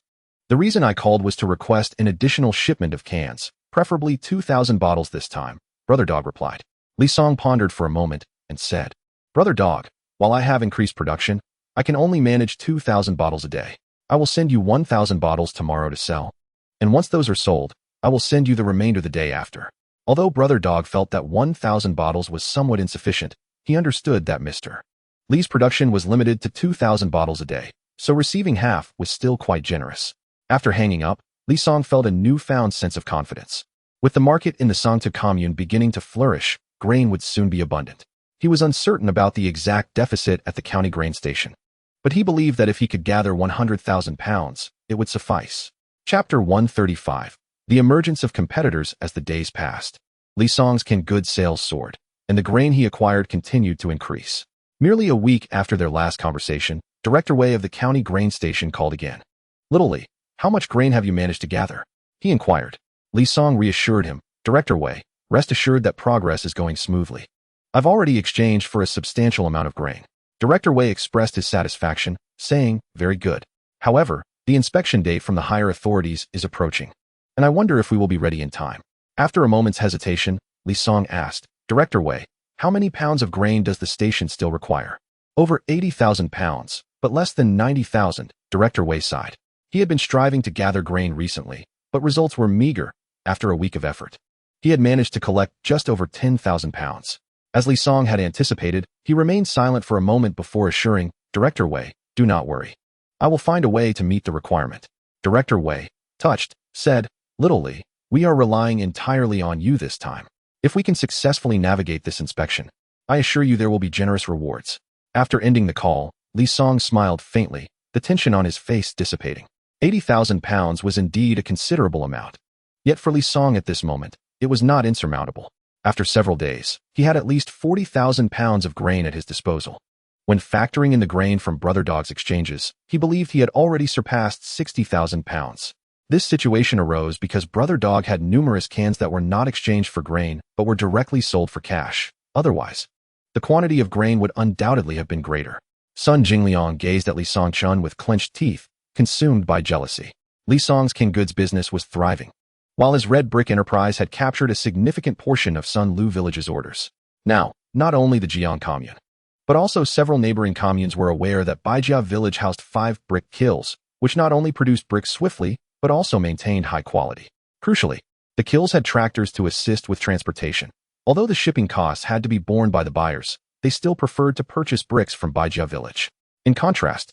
The reason I called was to request an additional shipment of cans, preferably 2,000 bottles this time," Brother Dog replied. Li Song pondered for a moment and said, "Brother Dog, while I have increased production, I can only manage 2,000 bottles a day. I will send you 1,000 bottles tomorrow to sell, and once those are sold, I will send you the remainder the day after." Although Brother Dog felt that 1,000 bottles was somewhat insufficient, he understood that Mr. Li's production was limited to 2,000 bottles a day, so receiving half was still quite generous. After hanging up, Li Song felt a newfound sense of confidence. With the market in the Songta commune beginning to flourish, grain would soon be abundant. He was uncertain about the exact deficit at the county grain station, but he believed that if he could gather 100,000 pounds, it would suffice. Chapter 135. The emergence of competitors as the days passed. Li Song's canned goods sales soared, and the grain he acquired continued to increase. Merely a week after their last conversation, Director Wei of the county grain station called again. "Little Li, how much grain have you managed to gather?" he inquired. Li Song reassured him, "Director Wei, rest assured that progress is going smoothly. I've already exchanged for a substantial amount of grain." Director Wei expressed his satisfaction, saying, "Very good. However, the inspection date from the higher authorities is approaching, and I wonder if we will be ready in time." After a moment's hesitation, Li Song asked, "Director Wei, how many pounds of grain does the station still require?" "Over 80,000 pounds, but less than 90,000, Director Wei sighed. He had been striving to gather grain recently, but results were meager. After a week of effort, he had managed to collect just over 10,000 pounds. As Li Song had anticipated, he remained silent for a moment before assuring, "Director Wei, do not worry. I will find a way to meet the requirement." Director Wei, touched, said, "Little Li, we are relying entirely on you this time. If we can successfully navigate this inspection, I assure you there will be generous rewards." After ending the call, Li Song smiled faintly, the tension on his face dissipating. 80,000 pounds was indeed a considerable amount. Yet for Li Song at this moment, it was not insurmountable. After several days, he had at least 40,000 pounds of grain at his disposal. When factoring in the grain from Brother Dog's exchanges, he believed he had already surpassed 60,000 pounds. This situation arose because Brother Dog had numerous cans that were not exchanged for grain but were directly sold for cash. Otherwise, the quantity of grain would undoubtedly have been greater. Sun Jingliang gazed at Li Songchun with clenched teeth, consumed by jealousy. Li Song's canned goods business was thriving, while his red brick enterprise had captured a significant portion of Sun Lu Village's orders. Now, not only the Jiang commune, but also several neighboring communes were aware that Baijia village housed 5 brick kilns, which not only produced bricks swiftly, but also maintained high quality. Crucially, the kilns had tractors to assist with transportation. Although the shipping costs had to be borne by the buyers, they still preferred to purchase bricks from Baijia village. In contrast,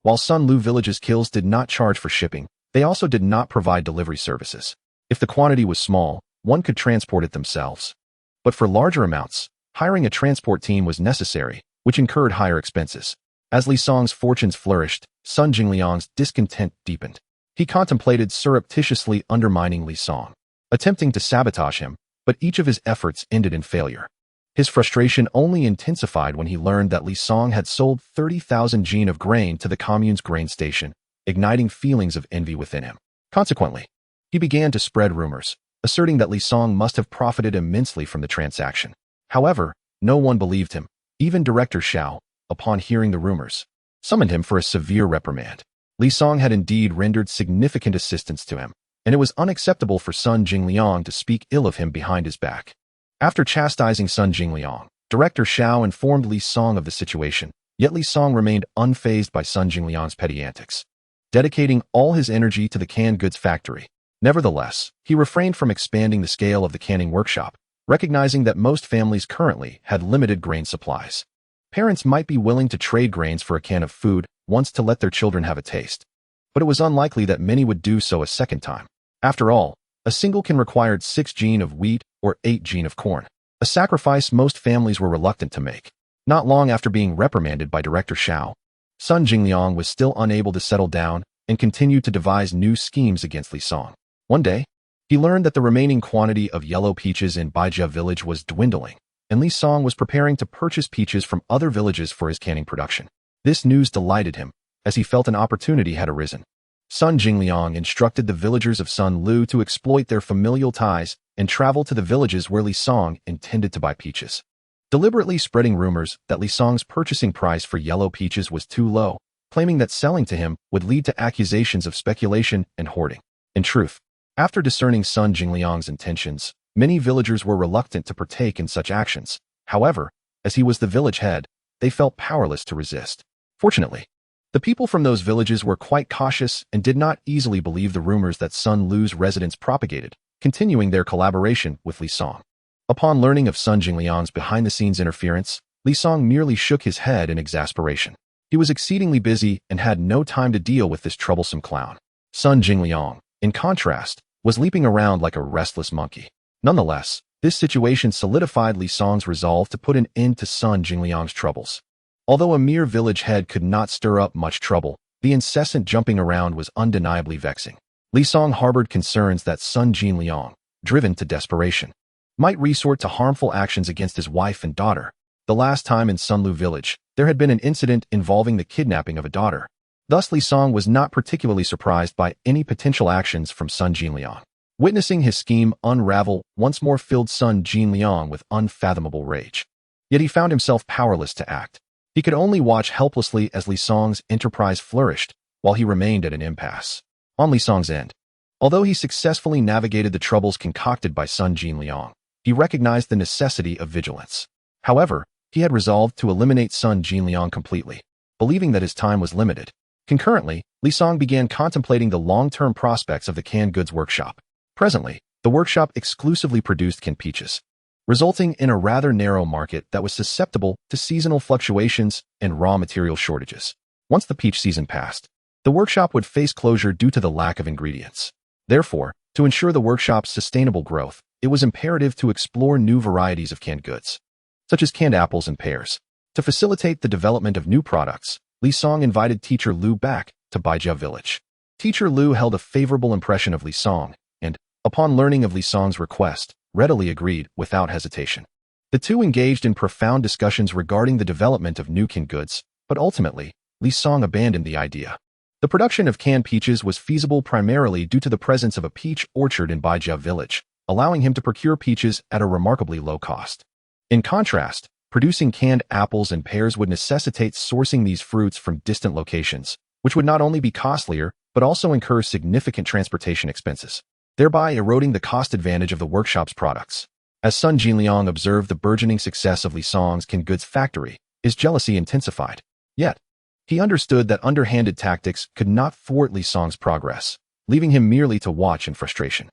while Sun Lu village's kilns did not charge for shipping, they also did not provide delivery services. If the quantity was small, one could transport it themselves. But for larger amounts, hiring a transport team was necessary, which incurred higher expenses. As Li Song's fortunes flourished, Sun Jingliang's discontent deepened. He contemplated surreptitiously undermining Li Song, attempting to sabotage him, but each of his efforts ended in failure. His frustration only intensified when he learned that Li Song had sold 30,000 jin of grain to the commune's grain station, igniting feelings of envy within him. Consequently, he began to spread rumors, asserting that Li Song must have profited immensely from the transaction. However, no one believed him. Even Director Xiao, upon hearing the rumors, summoned him for a severe reprimand. Li Song had indeed rendered significant assistance to him, and it was unacceptable for Sun Jingliang to speak ill of him behind his back. After chastising Sun Jingliang, Director Xiao informed Li Song of the situation, yet Li Song remained unfazed by Sun Jingliang's petty antics, dedicating all his energy to the canned goods factory. Nevertheless, he refrained from expanding the scale of the canning workshop, recognizing that most families currently had limited grain supplies. Parents might be willing to trade grains for a can of food once to let their children have a taste, but it was unlikely that many would do so a second time. After all, a single can required 6 jin of wheat or 8 jin of corn, a sacrifice most families were reluctant to make. Not long after being reprimanded by Director Xiao, Sun Jingliang was still unable to settle down and continued to devise new schemes against Li Song. One day, he learned that the remaining quantity of yellow peaches in Baijia village was dwindling, and Li Song was preparing to purchase peaches from other villages for his canning production. This news delighted him, as he felt an opportunity had arisen. Sun Jingliang instructed the villagers of Sun Lu to exploit their familial ties and travel to the villages where Li Song intended to buy peaches, deliberately spreading rumors that Li Song's purchasing price for yellow peaches was too low, claiming that selling to him would lead to accusations of speculation and hoarding. In truth, after discerning Sun Jingliang's intentions, many villagers were reluctant to partake in such actions. However, as he was the village head, they felt powerless to resist. Fortunately, the people from those villages were quite cautious and did not easily believe the rumors that Sun Lu's residents propagated, continuing their collaboration with Li Song. Upon learning of Sun Jingliang's behind-the-scenes interference, Li Song merely shook his head in exasperation. He was exceedingly busy and had no time to deal with this troublesome clown. Sun Jingliang, in contrast, was leaping around like a restless monkey. Nonetheless, this situation solidified Li Song's resolve to put an end to Sun Jingliang's troubles. Although a mere village head could not stir up much trouble, the incessant jumping around was undeniably vexing. Li Song harbored concerns that Sun Jingliang, driven to desperation, might resort to harmful actions against his wife and daughter. The last time in Sun Lu village, there had been an incident involving the kidnapping of a daughter. Thus Li Song was not particularly surprised by any potential actions from Sun Jingliang. Witnessing his scheme unravel once more filled Sun Jingliang with unfathomable rage. Yet he found himself powerless to act. He could only watch helplessly as Li Song's enterprise flourished, while he remained at an impasse. On Li Song's end, although he successfully navigated the troubles concocted by Sun Jingliang, he recognized the necessity of vigilance. However, he had resolved to eliminate Sun Jingliang completely, believing that his time was limited. Concurrently, Li Song began contemplating the long-term prospects of the canned goods workshop. Presently, the workshop exclusively produced canned peaches, resulting in a rather narrow market that was susceptible to seasonal fluctuations and raw material shortages. Once the peach season passed, the workshop would face closure due to the lack of ingredients. Therefore, to ensure the workshop's sustainable growth, it was imperative to explore new varieties of canned goods, such as canned apples and pears. To facilitate the development of new products, Li Song invited Teacher Lu back to Baijia village. Teacher Lu held a favorable impression of Li Song, and, upon learning of Li Song's request, readily agreed without hesitation. The two engaged in profound discussions regarding the development of new canned goods, but ultimately, Li Song abandoned the idea. The production of canned peaches was feasible primarily due to the presence of a peach orchard in Bai Ruowei village, allowing him to procure peaches at a remarkably low cost. In contrast, producing canned apples and pears would necessitate sourcing these fruits from distant locations, which would not only be costlier, but also incur significant transportation expenses, thereby eroding the cost advantage of the workshop's products. As Sun Jinliang observed the burgeoning success of Li Song's canned goods factory, his jealousy intensified. Yet, he understood that underhanded tactics could not thwart Li Song's progress, leaving him merely to watch in frustration.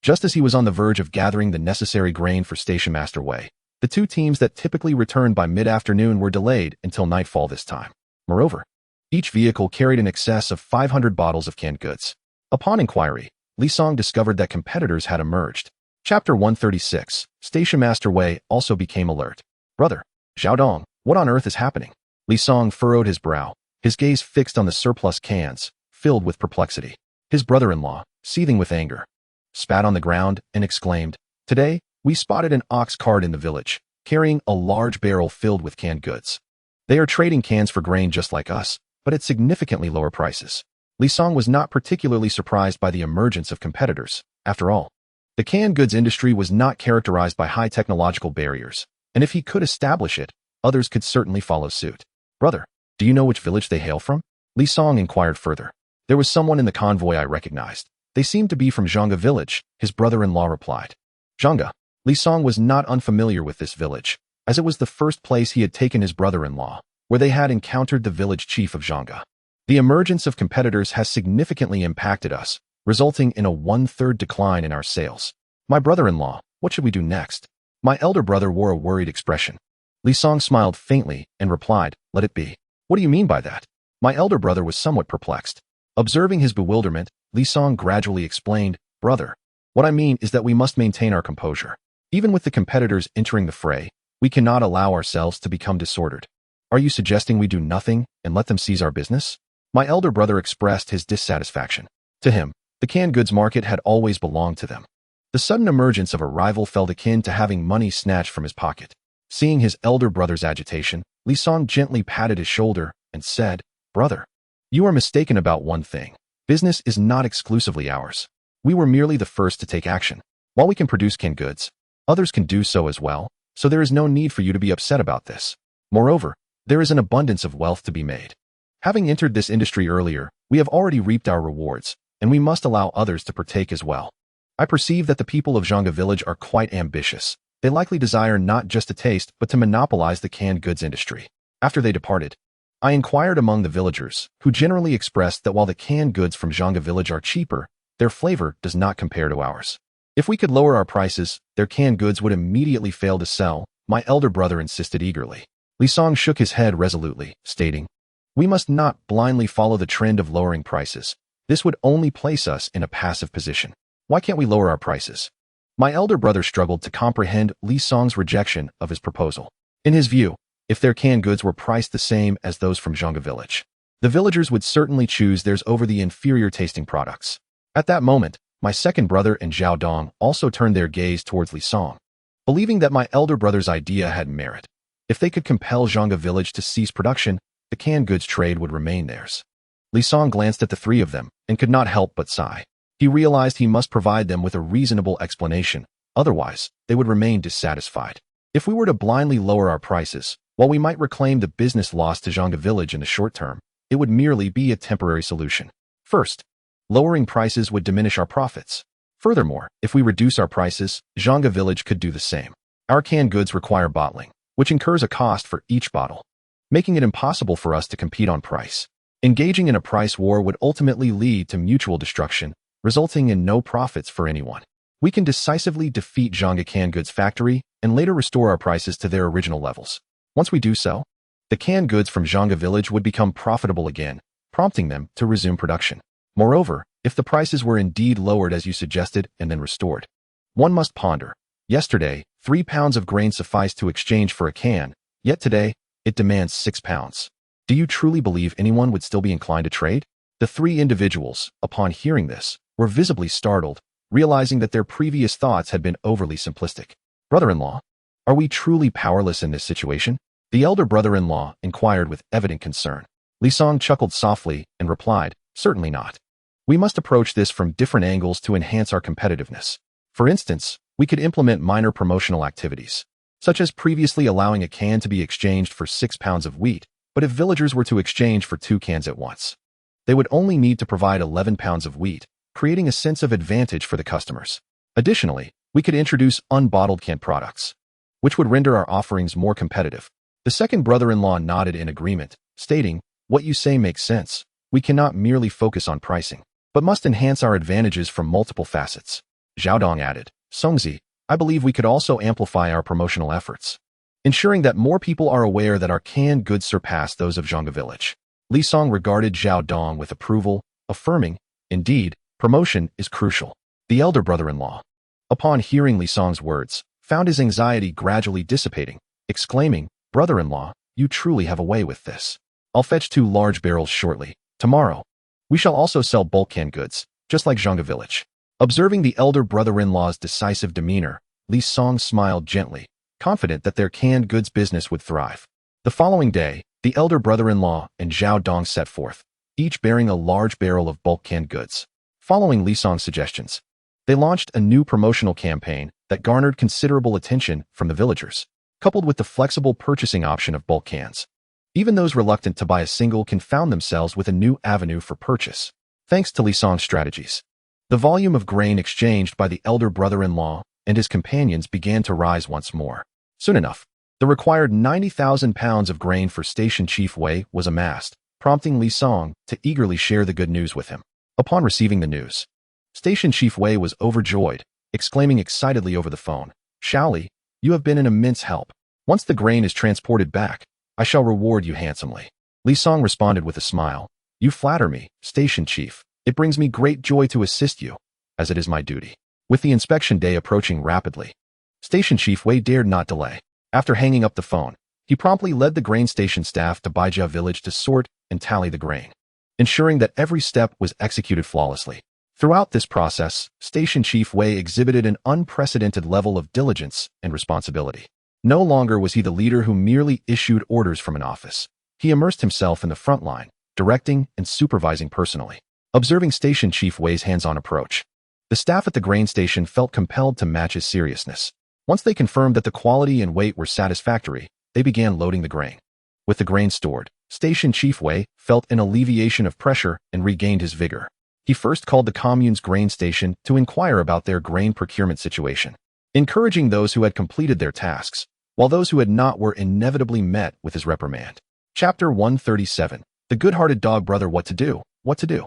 Just as he was on the verge of gathering the necessary grain for Station Master Wei, the two teams that typically returned by mid-afternoon were delayed until nightfall this time. Moreover, each vehicle carried in excess of 500 bottles of canned goods. Upon inquiry, Li Song discovered that competitors had emerged. Chapter 136, Station Master Wei also became alert. Brother, Xiaodong, what on earth is happening? Li Song furrowed his brow, his gaze fixed on the surplus cans, filled with perplexity. His brother-in-law, seething with anger, spat on the ground and exclaimed, "Today, we spotted an ox cart in the village, carrying a large barrel filled with canned goods. They are trading cans for grain just like us, but at significantly lower prices." Li Song was not particularly surprised by the emergence of competitors. After all, the canned goods industry was not characterized by high technological barriers, and if he could establish it, others could certainly follow suit. "Brother, do you know which village they hail from?" Li Song inquired further. "There was someone in the convoy I recognized. They seemed to be from Zhangge village," his brother-in-law replied. Zhangge. Li Song was not unfamiliar with this village, as it was the first place he had taken his brother-in-law, where they had encountered the village chief of Zhangge. "The emergence of competitors has significantly impacted us, resulting in a 1/3 decline in our sales. My brother-in-law, what should we do next?" My elder brother wore a worried expression. Li Song smiled faintly and replied, "Let it be." "What do you mean by that?" My elder brother was somewhat perplexed. Observing his bewilderment, Li Song gradually explained, "Brother, what I mean is that we must maintain our composure. Even with the competitors entering the fray, we cannot allow ourselves to become disordered." "Are you suggesting we do nothing and let them seize our business?" My elder brother expressed his dissatisfaction. To him, the canned goods market had always belonged to them. The sudden emergence of a rival felt akin to having money snatched from his pocket. Seeing his elder brother's agitation, Li Song gently patted his shoulder and said, "Brother, you are mistaken about one thing. Business is not exclusively ours. We were merely the first to take action. While we can produce canned goods, others can do so as well, so there is no need for you to be upset about this. Moreover, there is an abundance of wealth to be made. Having entered this industry earlier, we have already reaped our rewards, and we must allow others to partake as well. I perceive that the people of Zhangge village are quite ambitious. They likely desire not just a taste, but to monopolize the canned goods industry." After they departed, I inquired among the villagers, who generally expressed that while the canned goods from Zhangge village are cheaper, their flavor does not compare to ours. If we could lower our prices, their canned goods would immediately fail to sell, my elder brother insisted eagerly. Li Song shook his head resolutely, stating, "We must not blindly follow the trend of lowering prices. This would only place us in a passive position. Why can't we lower our prices?" My elder brother struggled to comprehend Li Song's rejection of his proposal. In his view, if their canned goods were priced the same as those from Zhangge village, the villagers would certainly choose theirs over the inferior tasting products. At that moment, my second brother and Zhao Dong also turned their gaze towards Li Song, believing that my elder brother's idea had merit. If they could compel Zhangge village to cease production, the canned goods trade would remain theirs. Li Song glanced at the three of them and could not help but sigh. He realized he must provide them with a reasonable explanation, otherwise, they would remain dissatisfied. If we were to blindly lower our prices, while we might reclaim the business lost to Zhangge village in the short term, it would merely be a temporary solution. First, lowering prices would diminish our profits. Furthermore, if we reduce our prices, Zhangge village could do the same. Our canned goods require bottling, which incurs a cost for each bottle, making it impossible for us to compete on price. Engaging in a price war would ultimately lead to mutual destruction, resulting in no profits for anyone. We can decisively defeat Zhangge canned goods factory and later restore our prices to their original levels. Once we do so, the canned goods from Zhangge village would become profitable again, prompting them to resume production. Moreover, if the prices were indeed lowered as you suggested and then restored, one must ponder. Yesterday, 3 pounds of grain sufficed to exchange for a can, yet today, it demands 6 pounds. Do you truly believe anyone would still be inclined to trade? The three individuals, upon hearing this, were visibly startled, realizing that their previous thoughts had been overly simplistic. "Brother-in-law, are we truly powerless in this situation?" the elder brother-in-law inquired with evident concern. Li Song chuckled softly and replied, Certainly not. We must approach this from different angles to enhance our competitiveness. For instance, we could implement minor promotional activities, such as previously allowing a can to be exchanged for 6 pounds of wheat, but if villagers were to exchange for 2 cans at once, they would only need to provide 11 pounds of wheat, creating a sense of advantage for the customers. Additionally, we could introduce unbottled canned products, which would render our offerings more competitive. The second brother-in-law nodded in agreement, stating, "What you say makes sense. We cannot merely focus on pricing, but must enhance our advantages from multiple facets." Zhao Dong added, "Songzi, I believe we could also amplify our promotional efforts, ensuring that more people are aware that our canned goods surpass those of Zhangge village." Li Song regarded Zhao Dong with approval, affirming, "Indeed, promotion is crucial." The elder brother-in-law, upon hearing Li Song's words, found his anxiety gradually dissipating, exclaiming, "Brother-in-law, you truly have a way with this. I'll fetch 2 large barrels shortly. Tomorrow, we shall also sell bulk canned goods, just like Zhangge village." Observing the elder brother-in-law's decisive demeanor, Li Song smiled gently, confident that their canned goods business would thrive. The following day, the elder brother-in-law and Zhao Dong set forth, each bearing a large barrel of bulk canned goods. Following Li Song's suggestions, they launched a new promotional campaign that garnered considerable attention from the villagers, coupled with the flexible purchasing option of bulk cans. Even those reluctant to buy a single can found themselves with a new avenue for purchase, thanks to Li Song's strategies. The volume of grain exchanged by the elder brother-in-law and his companions began to rise once more. Soon enough, the required 90,000 pounds of grain for Station Chief Wei was amassed, prompting Li Song to eagerly share the good news with him. Upon receiving the news, Station Chief Wei was overjoyed, exclaiming excitedly over the phone, "Shaoli, you have been an immense help. Once the grain is transported back, I shall reward you handsomely." Li Song responded with a smile, "You flatter me, Station Chief. It brings me great joy to assist you, as it is my duty." With the inspection day approaching rapidly, Station Chief Wei dared not delay. After hanging up the phone, he promptly led the grain station staff to Baijia village to sort and tally the grain, ensuring that every step was executed flawlessly. Throughout this process, Station Chief Wei exhibited an unprecedented level of diligence and responsibility. No longer was he the leader who merely issued orders from an office. He immersed himself in the front line, directing and supervising personally. Observing Station Chief Wei's hands-on approach, the staff at the grain station felt compelled to match his seriousness. Once they confirmed that the quality and weight were satisfactory, they began loading the grain. With the grain stored, Station Chief Wei felt an alleviation of pressure and regained his vigor. He first called the commune's grain station to inquire about their grain procurement situation, encouraging those who had completed their tasks, while those who had not were inevitably met with his reprimand. Chapter 137. The Good-Hearted Dog Brother. What to do? What to do?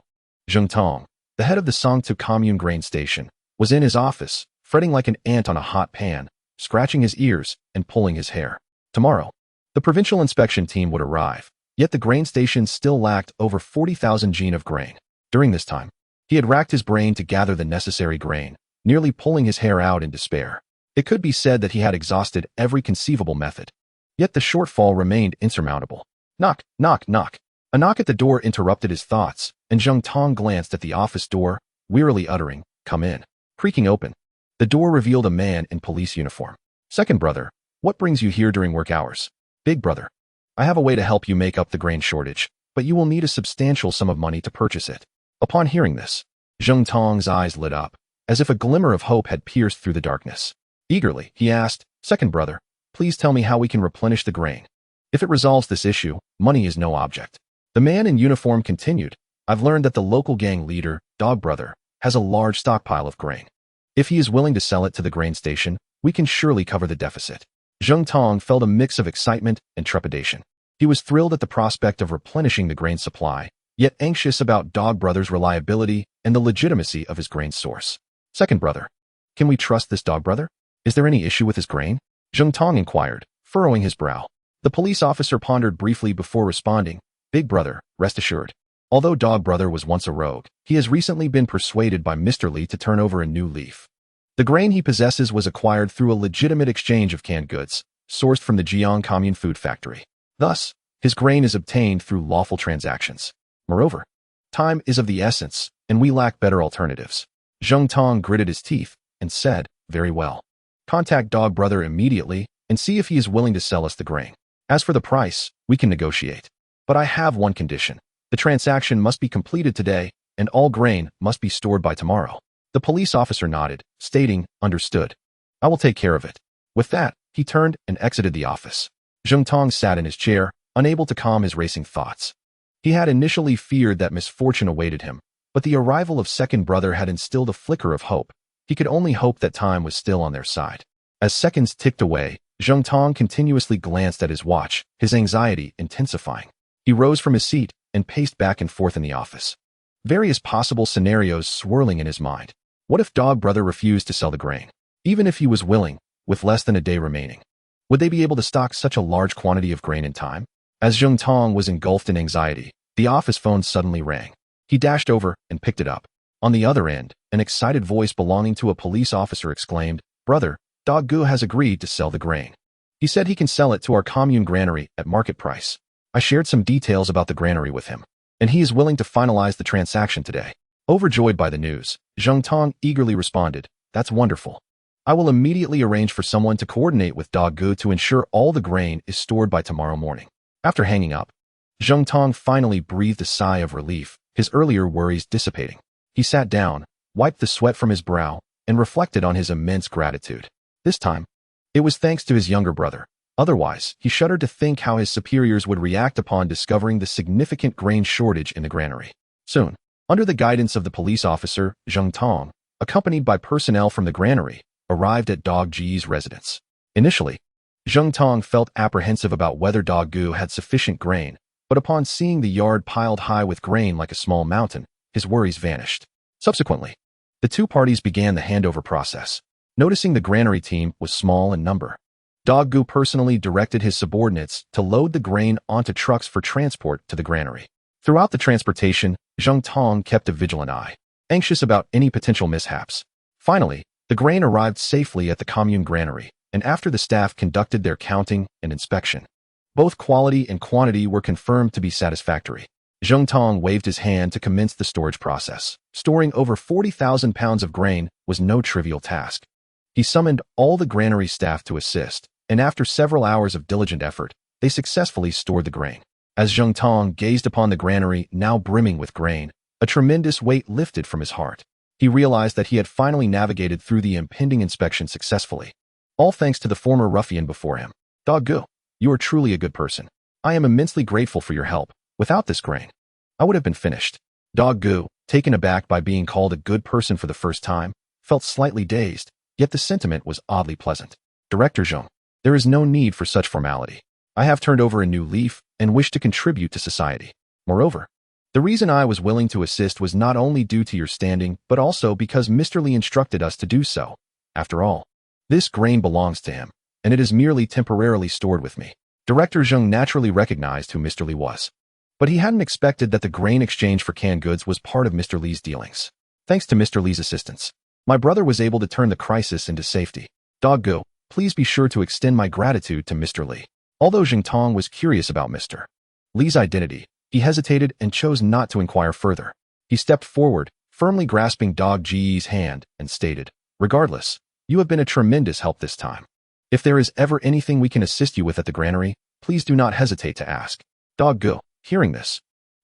Zheng Tong, the head of the Songtu commune grain station, was in his office, fretting like an ant on a hot pan, scratching his ears and pulling his hair. Tomorrow, the provincial inspection team would arrive, yet the grain station still lacked over 40,000 jin of grain. During this time, he had racked his brain to gather the necessary grain, nearly pulling his hair out in despair. It could be said that he had exhausted every conceivable method, yet the shortfall remained insurmountable. Knock, knock, knock. A knock at the door interrupted his thoughts, and Zheng Tong glanced at the office door, wearily uttering, "Come in." Creaking open, the door revealed a man in police uniform. "Second brother, what brings you here during work hours?" "Big brother, I have a way to help you make up the grain shortage, but you will need a substantial sum of money to purchase it." Upon hearing this, Zheng Tong's eyes lit up, as if a glimmer of hope had pierced through the darkness. Eagerly, he asked, "Second brother, please tell me how we can replenish the grain. If it resolves this issue, money is no object." The man in uniform continued, "I've learned that the local gang leader, Dog Brother, has a large stockpile of grain. If he is willing to sell it to the grain station, we can surely cover the deficit." Zheng Tong felt a mix of excitement and trepidation. He was thrilled at the prospect of replenishing the grain supply, yet anxious about Dog Brother's reliability and the legitimacy of his grain source. "Second brother, can we trust this Dog Brother? Is there any issue with his grain?" Zheng Tong inquired, furrowing his brow. The police officer pondered briefly before responding, "Big brother, rest assured. Although Dog Brother was once a rogue, he has recently been persuaded by Mr. Li to turn over a new leaf. The grain he possesses was acquired through a legitimate exchange of canned goods, sourced from the Jiang Commune Food Factory. Thus, his grain is obtained through lawful transactions. Moreover, time is of the essence, and we lack better alternatives." Zheng Tong gritted his teeth and said, "Very well. Contact Dog Brother immediately and see if he is willing to sell us the grain. As for the price, we can negotiate. But I have one condition. The transaction must be completed today, and all grain must be stored by tomorrow. The police officer nodded, stating, "Understood. I will take care of it." With that, he turned and exited the office. Zheng Tong sat in his chair, unable to calm his racing thoughts. He had initially feared that misfortune awaited him, but the arrival of second brother had instilled a flicker of hope. He could only hope that time was still on their side. As seconds ticked away, Zheng Tong continuously glanced at his watch, his anxiety intensifying. He rose from his seat and paced back and forth in the office. Various possible scenarios swirling in his mind. What if Dog Brother refused to sell the grain? Even if he was willing, with less than a day remaining, would they be able to stock such a large quantity of grain in time? As Zheng Tong was engulfed in anxiety, the office phone suddenly rang. He dashed over and picked it up. On the other end, an excited voice belonging to a police officer exclaimed, "Brother, Dog Gu has agreed to sell the grain. He said he can sell it to our commune granary at market price. I shared some details about the granary with him, and he is willing to finalize the transaction today." Overjoyed by the news, Zheng Tong eagerly responded, "That's wonderful. I will immediately arrange for someone to coordinate with Dog Gu to ensure all the grain is stored by tomorrow morning." After hanging up, Zheng Tong finally breathed a sigh of relief, his earlier worries dissipating. He sat down, wiped the sweat from his brow, and reflected on his immense gratitude. This time, it was thanks to his younger brother. Otherwise, he shuddered to think how his superiors would react upon discovering the significant grain shortage in the granary. Soon, under the guidance of the police officer, Zheng Tong, accompanied by personnel from the granary, arrived at Dog Ji's residence. Initially, Zheng Tong felt apprehensive about whether Dog Gu had sufficient grain, but upon seeing the yard piled high with grain like a small mountain, his worries vanished. Subsequently, the two parties began the handover process. Noticing the granary team was small in number, Dog Gu personally directed his subordinates to load the grain onto trucks for transport to the granary. Throughout the transportation, Zheng Tong kept a vigilant eye, anxious about any potential mishaps. Finally, the grain arrived safely at the commune granary, and after the staff conducted their counting and inspection, both quality and quantity were confirmed to be satisfactory. Zheng Tong waved his hand to commence the storage process. Storing over 40,000 pounds of grain was no trivial task. He summoned all the granary staff to assist, and after several hours of diligent effort, they successfully stored the grain. As Zheng Tong gazed upon the granary now brimming with grain, a tremendous weight lifted from his heart. He realized that he had finally navigated through the impending inspection successfully. All thanks to the former ruffian before him. Dog Gu, you are truly a good person. I am immensely grateful for your help. Without this grain, I would have been finished. Dog Gu, taken aback by being called a good person for the first time, felt slightly dazed, yet the sentiment was oddly pleasant. Director Zheng, there is no need for such formality. I have turned over a new leaf and wish to contribute to society. Moreover, the reason I was willing to assist was not only due to your standing, but also because Mr. Li instructed us to do so. After all, this grain belongs to him, and it is merely temporarily stored with me. Director Zheng naturally recognized who Mr. Li was, but he hadn't expected that the grain exchange for canned goods was part of Mr. Li's dealings. Thanks to Mr. Li's assistance, my brother was able to turn the crisis into safety. Dog Gu, please be sure to extend my gratitude to Mr. Li. Although Zheng Tong was curious about Mr. Li's identity, he hesitated and chose not to inquire further. He stepped forward, firmly grasping Dog Ji's hand, and stated, "Regardless, you have been a tremendous help this time. If there is ever anything we can assist you with at the granary, please do not hesitate to ask." Dog Gu, hearing this,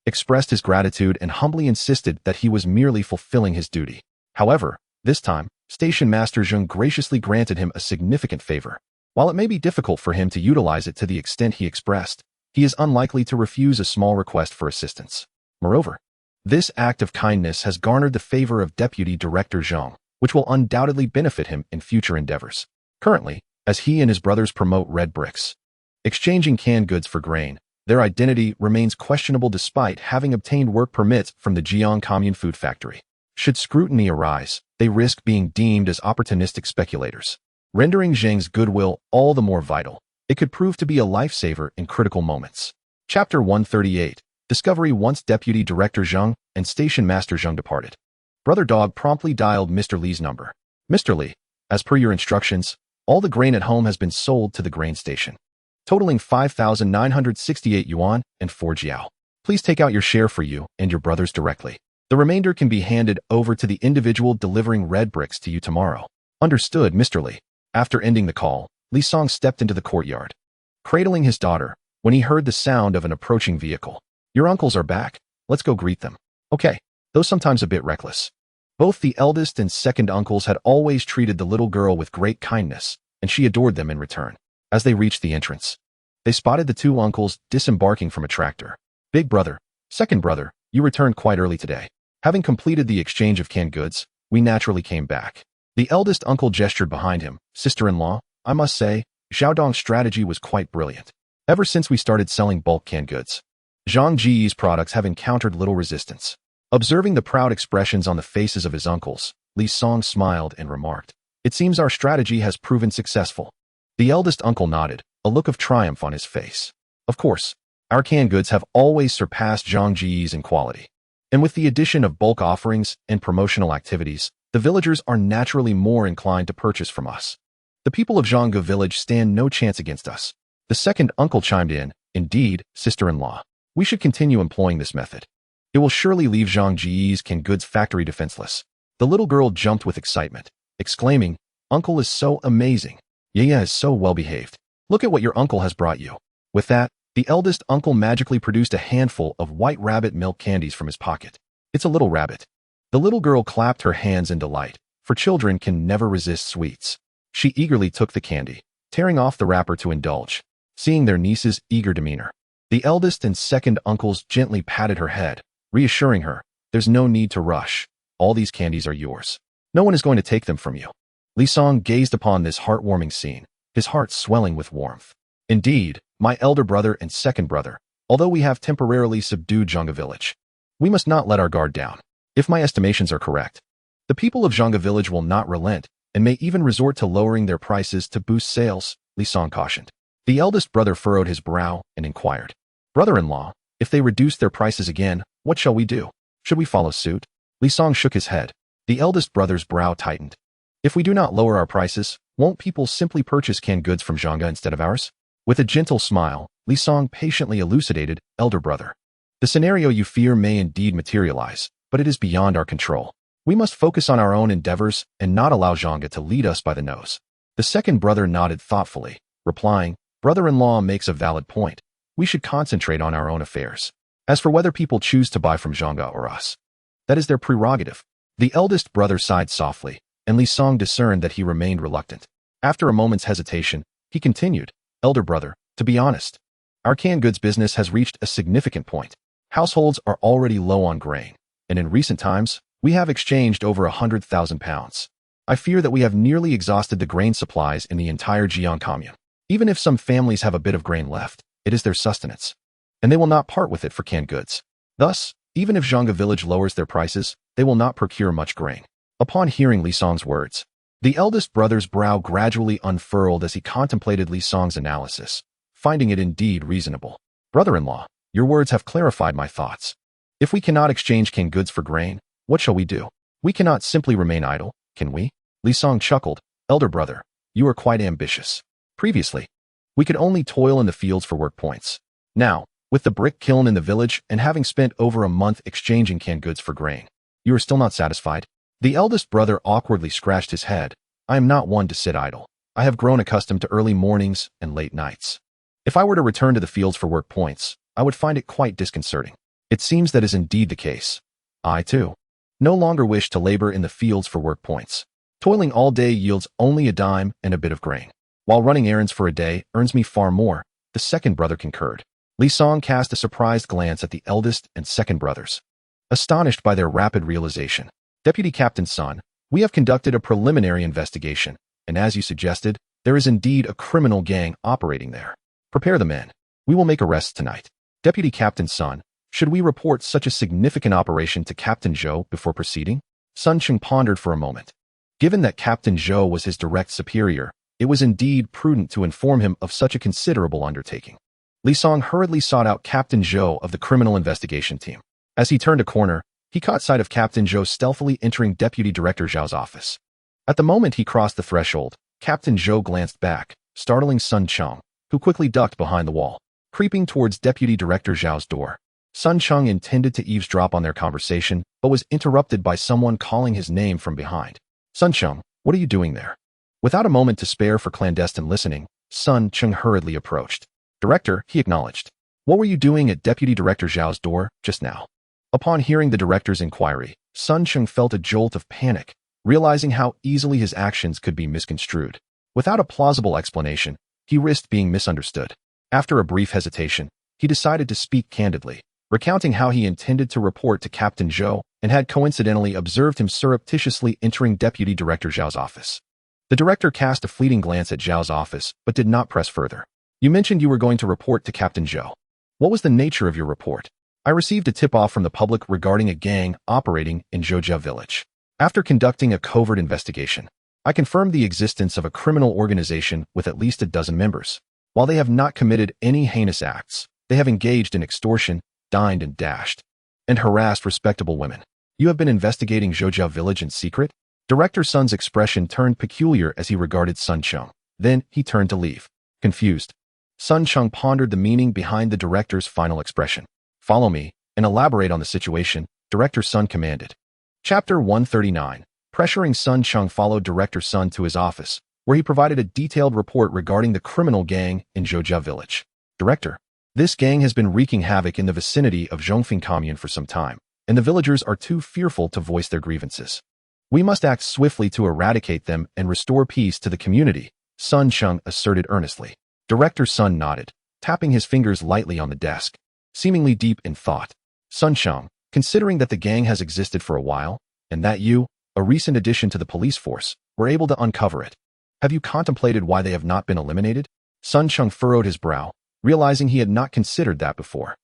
expressed his gratitude and humbly insisted that he was merely fulfilling his duty. However, this time, Station Master Zheng graciously granted him a significant favor. While it may be difficult for him to utilize it to the extent he expressed, he is unlikely to refuse a small request for assistance. Moreover, this act of kindness has garnered the favor of Deputy Director Zheng, which will undoubtedly benefit him in future endeavors. Currently, as he and his brothers promote red bricks, exchanging canned goods for grain, their identity remains questionable despite having obtained work permits from the Jiang Commune Food Factory. Should scrutiny arise, they risk being deemed as opportunistic speculators, rendering Zheng's goodwill all the more vital. It could prove to be a lifesaver in critical moments. Chapter 138. Discovery. Once Deputy Director Zheng and Station Master Zheng departed, Brother Dog promptly dialed Mr. Li's number. "Mr. Li, as per your instructions, all the grain at home has been sold to the grain station, totaling 5,968 yuan and 4 jiao. Please take out your share for you and your brothers directly. The remainder can be handed over to the individual delivering red bricks to you tomorrow." Understood, Mr. Li. After ending the call, Li Song stepped into the courtyard, cradling his daughter, when he heard the sound of an approaching vehicle. "Your uncles are back. Let's go greet them. Okay, though sometimes a bit reckless. Both the eldest and second uncles had always treated the little girl with great kindness, and she adored them in return. As they reached the entrance, they spotted the two uncles disembarking from a tractor. Big brother, second brother, you returned quite early today. Having completed the exchange of canned goods, we naturally came back. The eldest uncle gestured behind him. Sister-in-law, I must say, Xiaodong's strategy was quite brilliant. Ever since we started selling bulk canned goods, Zhang Ji's products have encountered little resistance. Observing the proud expressions on the faces of his uncles, Li Song smiled and remarked, "It seems our strategy has proven successful." The eldest uncle nodded, a look of triumph on his face. Of course, our canned goods have always surpassed Zhang Ji's in quality. And with the addition of bulk offerings and promotional activities, the villagers are naturally more inclined to purchase from us. The people of Zhangge village stand no chance against us. The second uncle chimed in, "Indeed, sister-in-law, we should continue employing this method. It will surely leave Zhang Ji's canned goods factory defenseless." The little girl jumped with excitement, exclaiming, "Uncle is so amazing. Yaya is so well-behaved. Look at what your uncle has brought you." With that, the eldest uncle magically produced a handful of white rabbit milk candies from his pocket. "It's a little rabbit." The little girl clapped her hands in delight, for children can never resist sweets. She eagerly took the candy, tearing off the wrapper to indulge. Seeing their niece's eager demeanor, the eldest and second uncles gently patted her head, reassuring her, "There's no need to rush. All these candies are yours. No one is going to take them from you." Li Song gazed upon this heartwarming scene, his heart swelling with warmth. "Indeed, my elder brother and second brother, although we have temporarily subdued Zhangge village, we must not let our guard down. If my estimations are correct, the people of Zhangge village will not relent and may even resort to lowering their prices to boost sales," Li Song cautioned. The eldest brother furrowed his brow and inquired, "Brother-in-law, if they reduce their prices again, what shall we do? Should we follow suit?" Li Song shook his head. The eldest brother's brow tightened. "If we do not lower our prices, won't people simply purchase canned goods from Zhangge instead of ours?" With a gentle smile, Li Song patiently elucidated, "Elder brother, the scenario you fear may indeed materialize, but it is beyond our control. We must focus on our own endeavors and not allow Zhangge to lead us by the nose." The second brother nodded thoughtfully, replying, "Brother-in-law makes a valid point. We should concentrate on our own affairs. As for whether people choose to buy from Zhangge or us, that is their prerogative." The eldest brother sighed softly, and Li Song discerned that he remained reluctant. After a moment's hesitation, he continued, "Elder brother, to be honest, our canned goods business has reached a significant point. Households are already low on grain, and in recent times, we have exchanged over 100,000 pounds. I fear that we have nearly exhausted the grain supplies in the entire Jiang commune. Even if some families have a bit of grain left, it is their sustenance, and they will not part with it for canned goods. Thus, even if Zhangge village lowers their prices, they will not procure much grain." Upon hearing Li Song's words, the eldest brother's brow gradually unfurled as he contemplated Li Song's analysis, finding it indeed reasonable. "Brother-in-law, your words have clarified my thoughts. If we cannot exchange canned goods for grain, what shall we do? We cannot simply remain idle, can we?" Li Song chuckled, "Elder brother, you are quite ambitious. Previously, we could only toil in the fields for work points. Now, with the brick kiln in the village and having spent over a month exchanging canned goods for grain, you are still not satisfied?" The eldest brother awkwardly scratched his head. "I am not one to sit idle. I have grown accustomed to early mornings and late nights. If I were to return to the fields for work points, I would find it quite disconcerting. It seems that is indeed the case. I, too, no longer wish to labor in the fields for work points. Toiling all day yields only a dime and a bit of grain, while running errands for a day earns me far more," the second brother concurred. Li Song cast a surprised glance at the eldest and second brothers, astonished by their rapid realization. "Deputy Captain Sun, we have conducted a preliminary investigation, and as you suggested, there is indeed a criminal gang operating there. Prepare the men. We will make arrests tonight." "Deputy Captain Sun, should we report such a significant operation to Captain Zhou before proceeding?" Sun Cheng pondered for a moment. Given that Captain Zhou was his direct superior, it was indeed prudent to inform him of such a considerable undertaking. Li Song hurriedly sought out Captain Zhou of the criminal investigation team. As he turned a corner, he caught sight of Captain Zhou stealthily entering Deputy Director Zhao's office. At the moment he crossed the threshold, Captain Zhou glanced back, startling Sun Cheng, who quickly ducked behind the wall. Creeping towards Deputy Director Zhao's door, Sun Cheng intended to eavesdrop on their conversation, but was interrupted by someone calling his name from behind. "Sun Cheng, what are you doing there?" Without a moment to spare for clandestine listening, Sun Cheng hurriedly approached. "Director," he acknowledged. "What were you doing at Deputy Director Zhao's door just now?" Upon hearing the director's inquiry, Sun Cheng felt a jolt of panic, realizing how easily his actions could be misconstrued. Without a plausible explanation, he risked being misunderstood. After a brief hesitation, he decided to speak candidly, recounting how he intended to report to Captain Zhou and had coincidentally observed him surreptitiously entering Deputy Director Zhao's office. The director cast a fleeting glance at Zhao's office, but did not press further. You mentioned you were going to report to Captain Zhou. What was the nature of your report? I received a tip-off from the public regarding a gang operating in Zhoujia village. After conducting a covert investigation, I confirmed the existence of a criminal organization with at least a dozen members. While they have not committed any heinous acts, they have engaged in extortion, dined and dashed, and harassed respectable women. You have been investigating Zhoujia village in secret? Director Sun's expression turned peculiar as he regarded Sun Cheng. Then he turned to leave. Confused, Sun Cheng pondered the meaning behind the director's final expression. Follow me and elaborate on the situation, Director Sun commanded. Chapter 139. Pressuring Sun Cheng followed Director Sun to his office, where he provided a detailed report regarding the criminal gang in Zhoujia village. Director, this gang has been wreaking havoc in the vicinity of Zhongfeng commune for some time, and the villagers are too fearful to voice their grievances. We must act swiftly to eradicate them and restore peace to the community, Sun Cheng asserted earnestly. Director Sun nodded, tapping his fingers lightly on the desk, seemingly deep in thought. Sun Cheng, considering that the gang has existed for a while, and that you, a recent addition to the police force, were able to uncover it, have you contemplated why they have not been eliminated? Sun Cheng furrowed his brow, realizing he had not considered that before.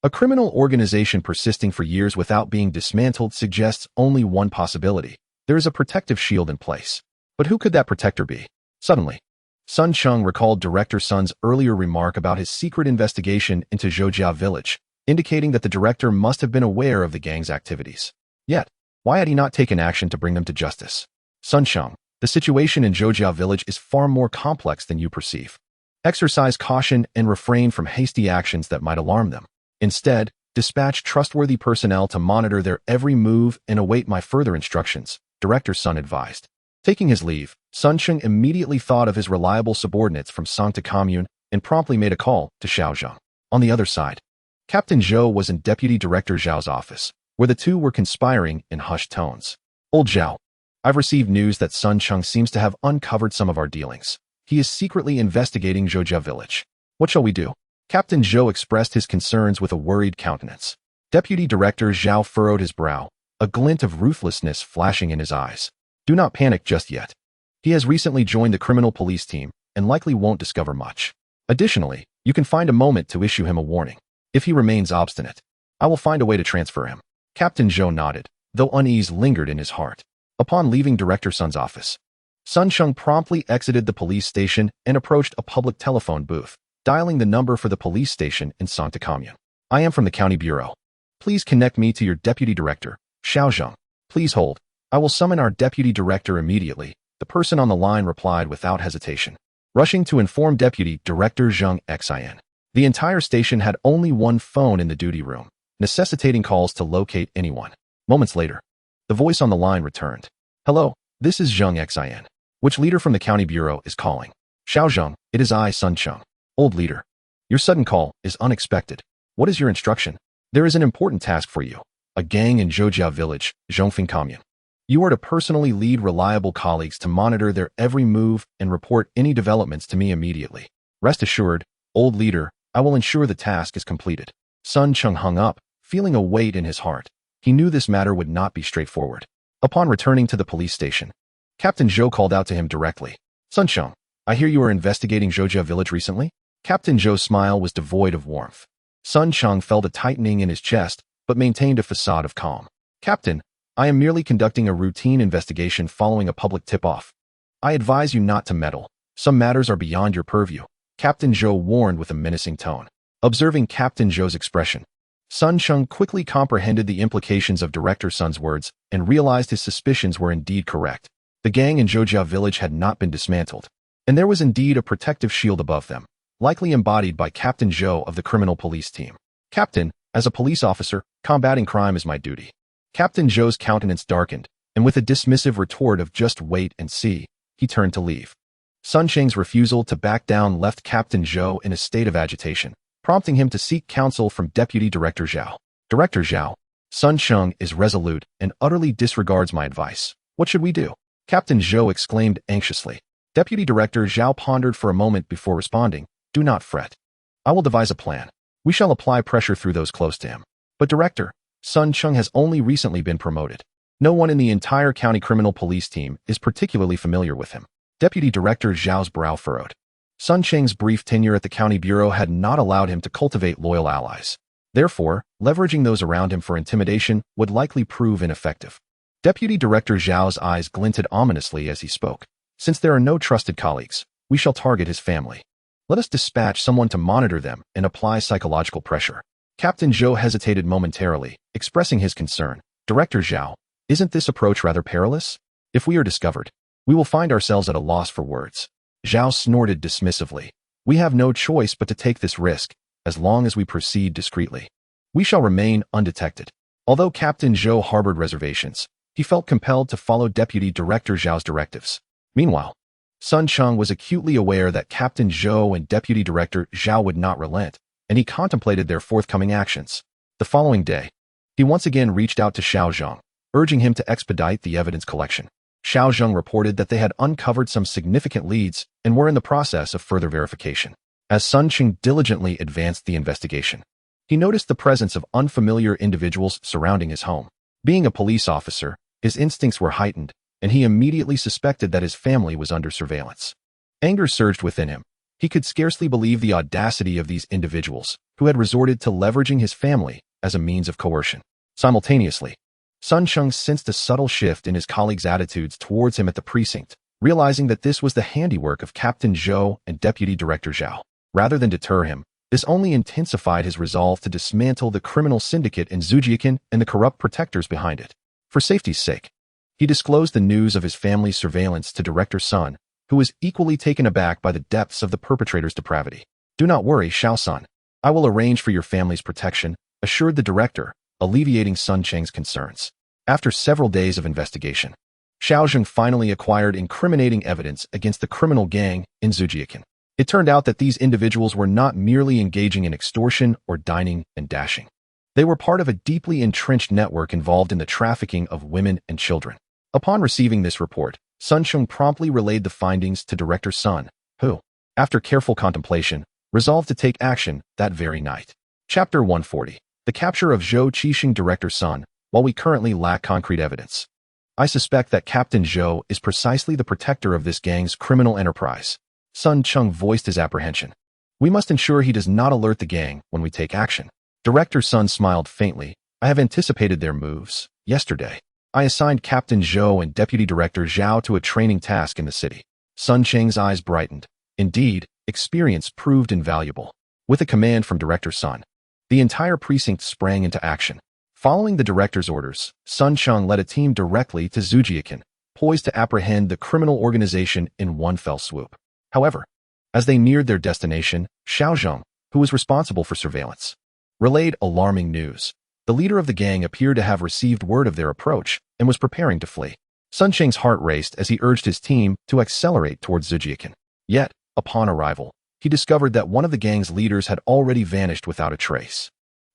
A criminal organization persisting for years without being dismantled suggests only one possibility. There is a protective shield in place. But who could that protector be? Suddenly, Sun Cheng recalled Director Sun's earlier remark about his secret investigation into Zhoujia village, indicating that the director must have been aware of the gang's activities. Yet, why had he not taken action to bring them to justice? Sun Cheng, the situation in Zhoujia village is far more complex than you perceive. Exercise caution and refrain from hasty actions that might alarm them. Instead, dispatch trustworthy personnel to monitor their every move and await my further instructions, Director Sun advised. Taking his leave, Sun Cheng immediately thought of his reliable subordinates from Sangta commune and promptly made a call to Xiao Zhang. On the other side, Captain Zhou was in Deputy Director Zhao's office, where the two were conspiring in hushed tones. Old Zhao, I've received news that Sun Cheng seems to have uncovered some of our dealings. He is secretly investigating Zhoujia village. What shall we do? Captain Zhou expressed his concerns with a worried countenance. Deputy Director Zhao furrowed his brow, a glint of ruthlessness flashing in his eyes. Do not panic just yet. He has recently joined the criminal police team and likely won't discover much. Additionally, you can find a moment to issue him a warning. If he remains obstinate, I will find a way to transfer him. Captain Zhou nodded, though unease lingered in his heart. Upon leaving Director Sun's office, Sun Cheng promptly exited the police station and approached a public telephone booth, dialing the number for the police station in Sangta commune. I am from the county bureau. Please connect me to your deputy director, Xiao Zhang. Please hold. I will summon our deputy director immediately, the person on the line replied without hesitation. Rushing to inform Deputy Director Zhang Xin. The entire station had only one phone in the duty room, necessitating calls to locate anyone. Moments later, the voice on the line returned. Hello, this is Zhang Xin. Which leader from the county bureau is calling? Xiao Zhang, it is I, Sun Cheng. Old leader, your sudden call is unexpected. What is your instruction? There is an important task for you. A gang in Zhoujia village, Zhongfeng commune. You are to personally lead reliable colleagues to monitor their every move and report any developments to me immediately. Rest assured, old leader, I will ensure the task is completed. Sun Cheng hung up, feeling a weight in his heart. He knew this matter would not be straightforward. Upon returning to the police station, Captain Zhou called out to him directly. Sun Cheng, I hear you are investigating Zhoujia village recently? Captain Zhou's smile was devoid of warmth. Sun Cheng felt a tightening in his chest, but maintained a facade of calm. Captain, I am merely conducting a routine investigation following a public tip-off. I advise you not to meddle. Some matters are beyond your purview, Captain Zhou warned with a menacing tone. Observing Captain Zhou's expression, Sun Cheng quickly comprehended the implications of Director Sun's words and realized his suspicions were indeed correct. The gang in Zhoujia village had not been dismantled, and there was indeed a protective shield above them, likely embodied by Captain Zhou of the criminal police team. Captain, as a police officer, combating crime is my duty. Captain Zhou's countenance darkened, and with a dismissive retort of just wait and see, he turned to leave. Sun Cheng's refusal to back down left Captain Zhou in a state of agitation, prompting him to seek counsel from Deputy Director Zhao. Director Zhao, Sun Sheng is resolute and utterly disregards my advice. What should we do? Captain Zhou exclaimed anxiously. Deputy Director Zhao pondered for a moment before responding. Do not fret. I will devise a plan. We shall apply pressure through those close to him. But Director, Sun Sheng has only recently been promoted. No one in the entire county criminal police team is particularly familiar with him. Deputy Director Zhao's brow furrowed. Sun Sheng's brief tenure at the county bureau had not allowed him to cultivate loyal allies. Therefore, leveraging those around him for intimidation would likely prove ineffective. Deputy Director Zhao's eyes glinted ominously as he spoke. Since there are no trusted colleagues, we shall target his family. Let us dispatch someone to monitor them and apply psychological pressure. Captain Zhou hesitated momentarily, expressing his concern. Director Zhao, isn't this approach rather perilous? If we are discovered, we will find ourselves at a loss for words. Zhao snorted dismissively. We have no choice but to take this risk, as long as we proceed discreetly. We shall remain undetected. Although Captain Zhou harbored reservations, he felt compelled to follow Deputy Director Zhao's directives. Meanwhile, Sun Sheng was acutely aware that Captain Zhou and Deputy Director Zhao would not relent, and he contemplated their forthcoming actions. The following day, he once again reached out to Xiao Zheng, urging him to expedite the evidence collection. Xiao Zheng reported that they had uncovered some significant leads and were in the process of further verification. As Sun Sheng diligently advanced the investigation, he noticed the presence of unfamiliar individuals surrounding his home. Being a police officer, his instincts were heightened, and he immediately suspected that his family was under surveillance. Anger surged within him. He could scarcely believe the audacity of these individuals, who had resorted to leveraging his family as a means of coercion. Simultaneously, Sun Sheng sensed a subtle shift in his colleagues' attitudes towards him at the precinct, realizing that this was the handiwork of Captain Zhou and Deputy Director Zhao. Rather than deter him, this only intensified his resolve to dismantle the criminal syndicate in Zhujiakan and the corrupt protectors behind it. For safety's sake, he disclosed the news of his family's surveillance to Director Sun, who was equally taken aback by the depths of the perpetrator's depravity. Do not worry, Xiao Sun. I will arrange for your family's protection, assured the director, alleviating Sun Cheng's concerns. After several days of investigation, Xiao Zheng finally acquired incriminating evidence against the criminal gang in Zhujiakan. It turned out that these individuals were not merely engaging in extortion or dining and dashing. They were part of a deeply entrenched network involved in the trafficking of women and children. Upon receiving this report, Sun Sheng promptly relayed the findings to Director Sun, who, after careful contemplation, resolved to take action that very night. Chapter 140. The capture of Zhou Qixing. Director Sun. While we currently lack concrete evidence, I suspect that Captain Zhou is precisely the protector of this gang's criminal enterprise. Sun Sheng voiced his apprehension. We must ensure he does not alert the gang when we take action. Director Sun smiled faintly. I have anticipated their moves. Yesterday, I assigned Captain Zhou and Deputy Director Zhao to a training task in the city. Sun Cheng's eyes brightened. Indeed, experience proved invaluable. With a command from Director Sun, the entire precinct sprang into action. Following the director's orders, Sun Sheng led a team directly to Zhujiakan, poised to apprehend the criminal organization in one fell swoop. However, as they neared their destination, Xiao Zheng, who was responsible for surveillance, relayed alarming news. The leader of the gang appeared to have received word of their approach and was preparing to flee. Sun Cheng's heart raced as he urged his team to accelerate towards Zhujiakan. Yet, upon arrival, he discovered that one of the gang's leaders had already vanished without a trace.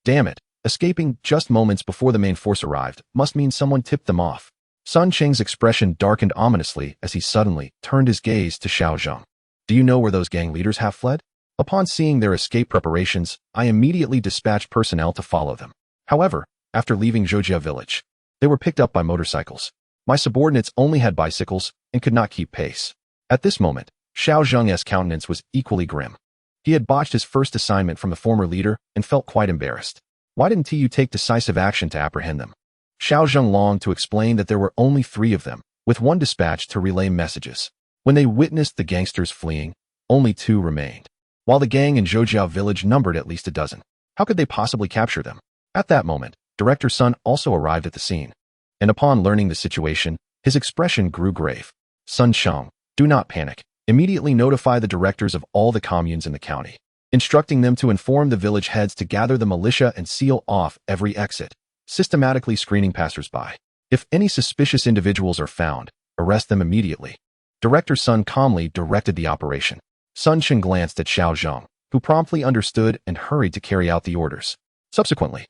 Damn it, escaping just moments before the main force arrived must mean someone tipped them off. Sun Cheng's expression darkened ominously as he suddenly turned his gaze to Xiao Zheng. Do you know where those gang leaders have fled? Upon seeing their escape preparations, I immediately dispatched personnel to follow them. However, after leaving Zhojia village, they were picked up by motorcycles. My subordinates only had bicycles and could not keep pace. At this moment, Xiao Zheng's countenance was equally grim. He had botched his first assignment from the former leader and felt quite embarrassed. Why didn't you take decisive action to apprehend them? Xiao Zheng longed to explain that there were only 3 of them, with 1 dispatched to relay messages. When they witnessed the gangsters fleeing, only 2 remained. While the gang in Zhojiao village numbered at least a dozen, how could they possibly capture them? At that moment, Director Sun also arrived at the scene, and upon learning the situation, his expression grew grave. Sun Sheng, do not panic. Immediately notify the directors of all the communes in the county, instructing them to inform the village heads to gather the militia and seal off every exit, systematically screening passers-by. If any suspicious individuals are found, arrest them immediately. Director Sun calmly directed the operation. Sun Sheng glanced at Xiao Zheng, who promptly understood and hurried to carry out the orders. Subsequently,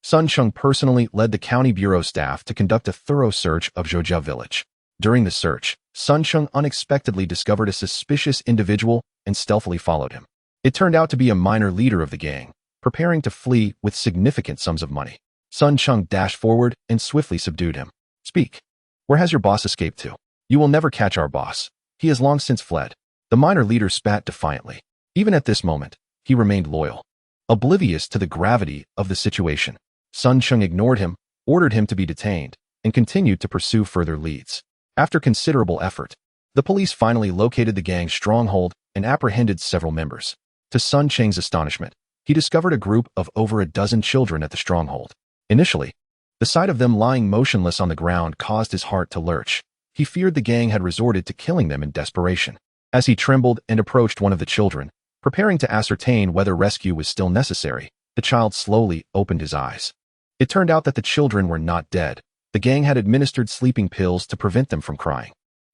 Sun Cheng personally led the county bureau staff to conduct a thorough search of Zhoujia village. During the search, Sun Cheng unexpectedly discovered a suspicious individual and stealthily followed him. It turned out to be a minor leader of the gang, preparing to flee with significant sums of money. Sun Cheng dashed forward and swiftly subdued him. "Speak. Where has your boss escaped to? You will never catch our boss. He has long since fled." The minor leader spat defiantly. Even at this moment, he remained loyal. Oblivious to the gravity of the situation, Sun Cheng ignored him, ordered him to be detained, and continued to pursue further leads. After considerable effort, the police finally located the gang's stronghold and apprehended several members. To Sun Cheng's astonishment, he discovered a group of over a dozen children at the stronghold. Initially, the sight of them lying motionless on the ground caused his heart to lurch. He feared the gang had resorted to killing them in desperation. As he trembled and approached one of the children, preparing to ascertain whether rescue was still necessary, the child slowly opened his eyes. It turned out that the children were not dead. The gang had administered sleeping pills to prevent them from crying.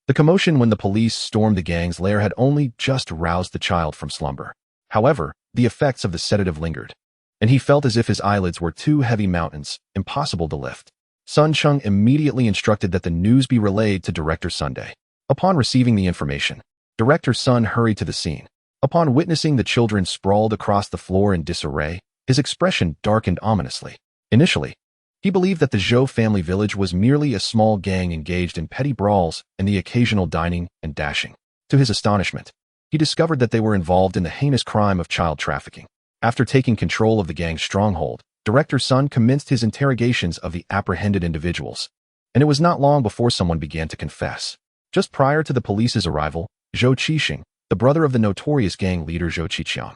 The commotion when the police stormed the gang's lair had only just roused the child from slumber. However, the effects of the sedative lingered, and he felt as if his eyelids were two heavy mountains, impossible to lift. Sun Cheng immediately instructed that the news be relayed to Director Sunday. Upon receiving the information, Director Sun hurried to the scene. Upon witnessing the children sprawled across the floor in disarray, his expression darkened ominously. Initially, he believed that the Zhou family village was merely a small gang engaged in petty brawls and the occasional dining and dashing. To his astonishment, he discovered that they were involved in the heinous crime of child trafficking. After taking control of the gang's stronghold, Director Sun commenced his interrogations of the apprehended individuals, and it was not long before someone began to confess. Just prior to the police's arrival, Zhou Qixing, the brother of the notorious gang leader Zhou Qiqiang,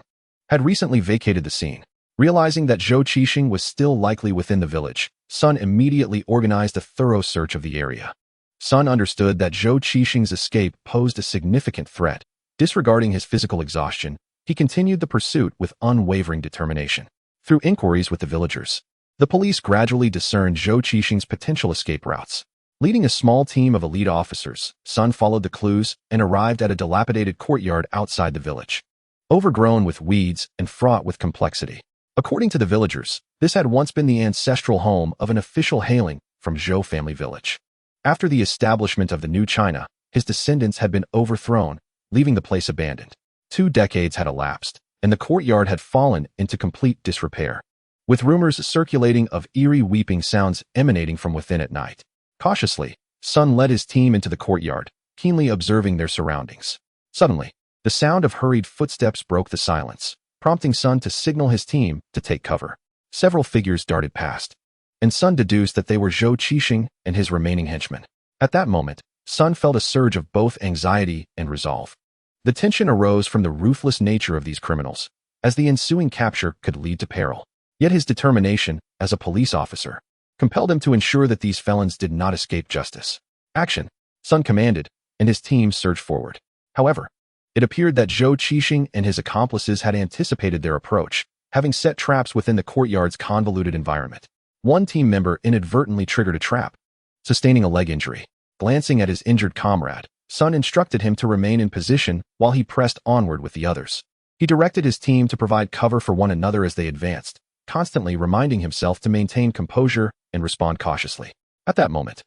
had recently vacated the scene. Realizing that Zhou Qixing was still likely within the village, Sun immediately organized a thorough search of the area. Sun understood that Zhou Qixing's escape posed a significant threat. Disregarding his physical exhaustion, he continued the pursuit with unwavering determination. Through inquiries with the villagers, the police gradually discerned Zhou Qixing's potential escape routes. Leading a small team of elite officers, Sun followed the clues and arrived at a dilapidated courtyard outside the village, overgrown with weeds and fraught with complexity. According to the villagers, this had once been the ancestral home of an official hailing from Zhou family village. After the establishment of the new China, his descendants had been overthrown, leaving the place abandoned. 2 decades had elapsed, and the courtyard had fallen into complete disrepair, with rumors circulating of eerie weeping sounds emanating from within at night. Cautiously, Sun led his team into the courtyard, keenly observing their surroundings. Suddenly, the sound of hurried footsteps broke the silence, prompting Sun to signal his team to take cover. Several figures darted past, and Sun deduced that they were Zhou Qixing and his remaining henchmen. At that moment, Sun felt a surge of both anxiety and resolve. The tension arose from the ruthless nature of these criminals, as the ensuing capture could lead to peril. Yet his determination, as a police officer, compelled him to ensure that these felons did not escape justice. "Action!" Sun commanded, and his team surged forward. However, it appeared that Zhou Qixing and his accomplices had anticipated their approach, having set traps within the courtyard's convoluted environment. One team member inadvertently triggered a trap, sustaining a leg injury. Glancing at his injured comrade, Sun instructed him to remain in position while he pressed onward with the others. He directed his team to provide cover for one another as they advanced, constantly reminding himself to maintain composure and respond cautiously. At that moment,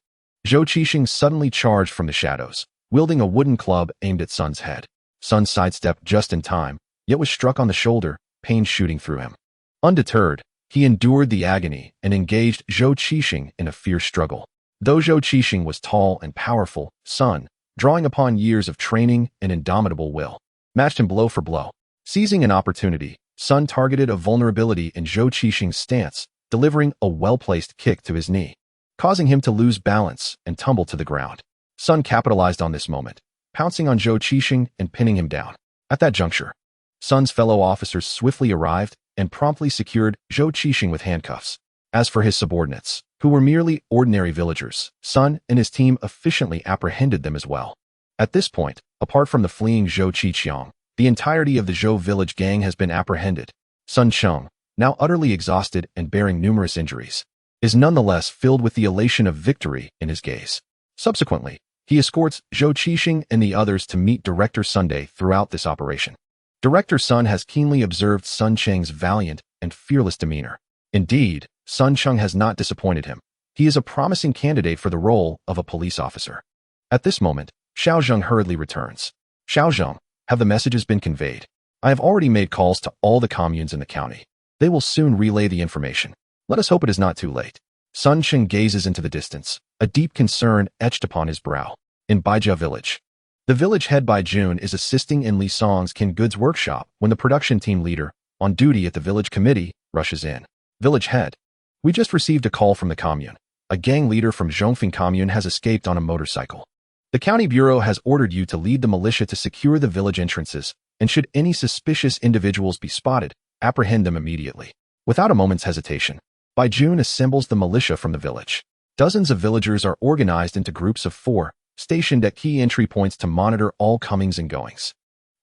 Zhou Qixing suddenly charged from the shadows, wielding a wooden club aimed at Sun's head. Sun sidestepped just in time, yet was struck on the shoulder, pain shooting through him. Undeterred, he endured the agony and engaged Zhou Qixing in a fierce struggle. Though Zhou Qixing was tall and powerful, Sun, drawing upon years of training and indomitable will, matched him blow for blow. Seizing an opportunity, Sun targeted a vulnerability in Zhou Qixing's stance, delivering a well-placed kick to his knee, causing him to lose balance and tumble to the ground. Sun capitalized on this moment, pouncing on Zhou Qixing and pinning him down. At that juncture, Sun's fellow officers swiftly arrived and promptly secured Zhou Qixing with handcuffs. As for his subordinates, who were merely ordinary villagers, Sun and his team efficiently apprehended them as well. At this point, apart from the fleeing Zhou Qiqiang, the entirety of the Zhou village gang has been apprehended. Sun Cheng, now utterly exhausted and bearing numerous injuries, is nonetheless filled with the elation of victory in his gaze. Subsequently, he escorts Zhou Qixing and the others to meet Director Sunday throughout this operation. Director Sun has keenly observed Sun Cheng's valiant and fearless demeanor. Indeed, Sun Chung has not disappointed him. He is a promising candidate for the role of a police officer. At this moment, Xiao Zheng hurriedly returns. Xiao Zheng, have the messages been conveyed? I have already made calls to all the communes in the county. They will soon relay the information. Let us hope it is not too late. Sun Chung gazes into the distance, a deep concern etched upon his brow. In Baijia village. The village head Bai Jun is assisting in Li Song's kin goods workshop when the production team leader, on duty at the village committee, rushes in. Village head. We just received a call from the commune. A gang leader from Zhongfeng commune has escaped on a motorcycle. The county bureau has ordered you to lead the militia to secure the village entrances, and should any suspicious individuals be spotted, apprehend them immediately. Without a moment's hesitation, Bai Jun assembles the militia from the village. Dozens of villagers are organized into groups of 4, stationed at key entry points to monitor all comings and goings.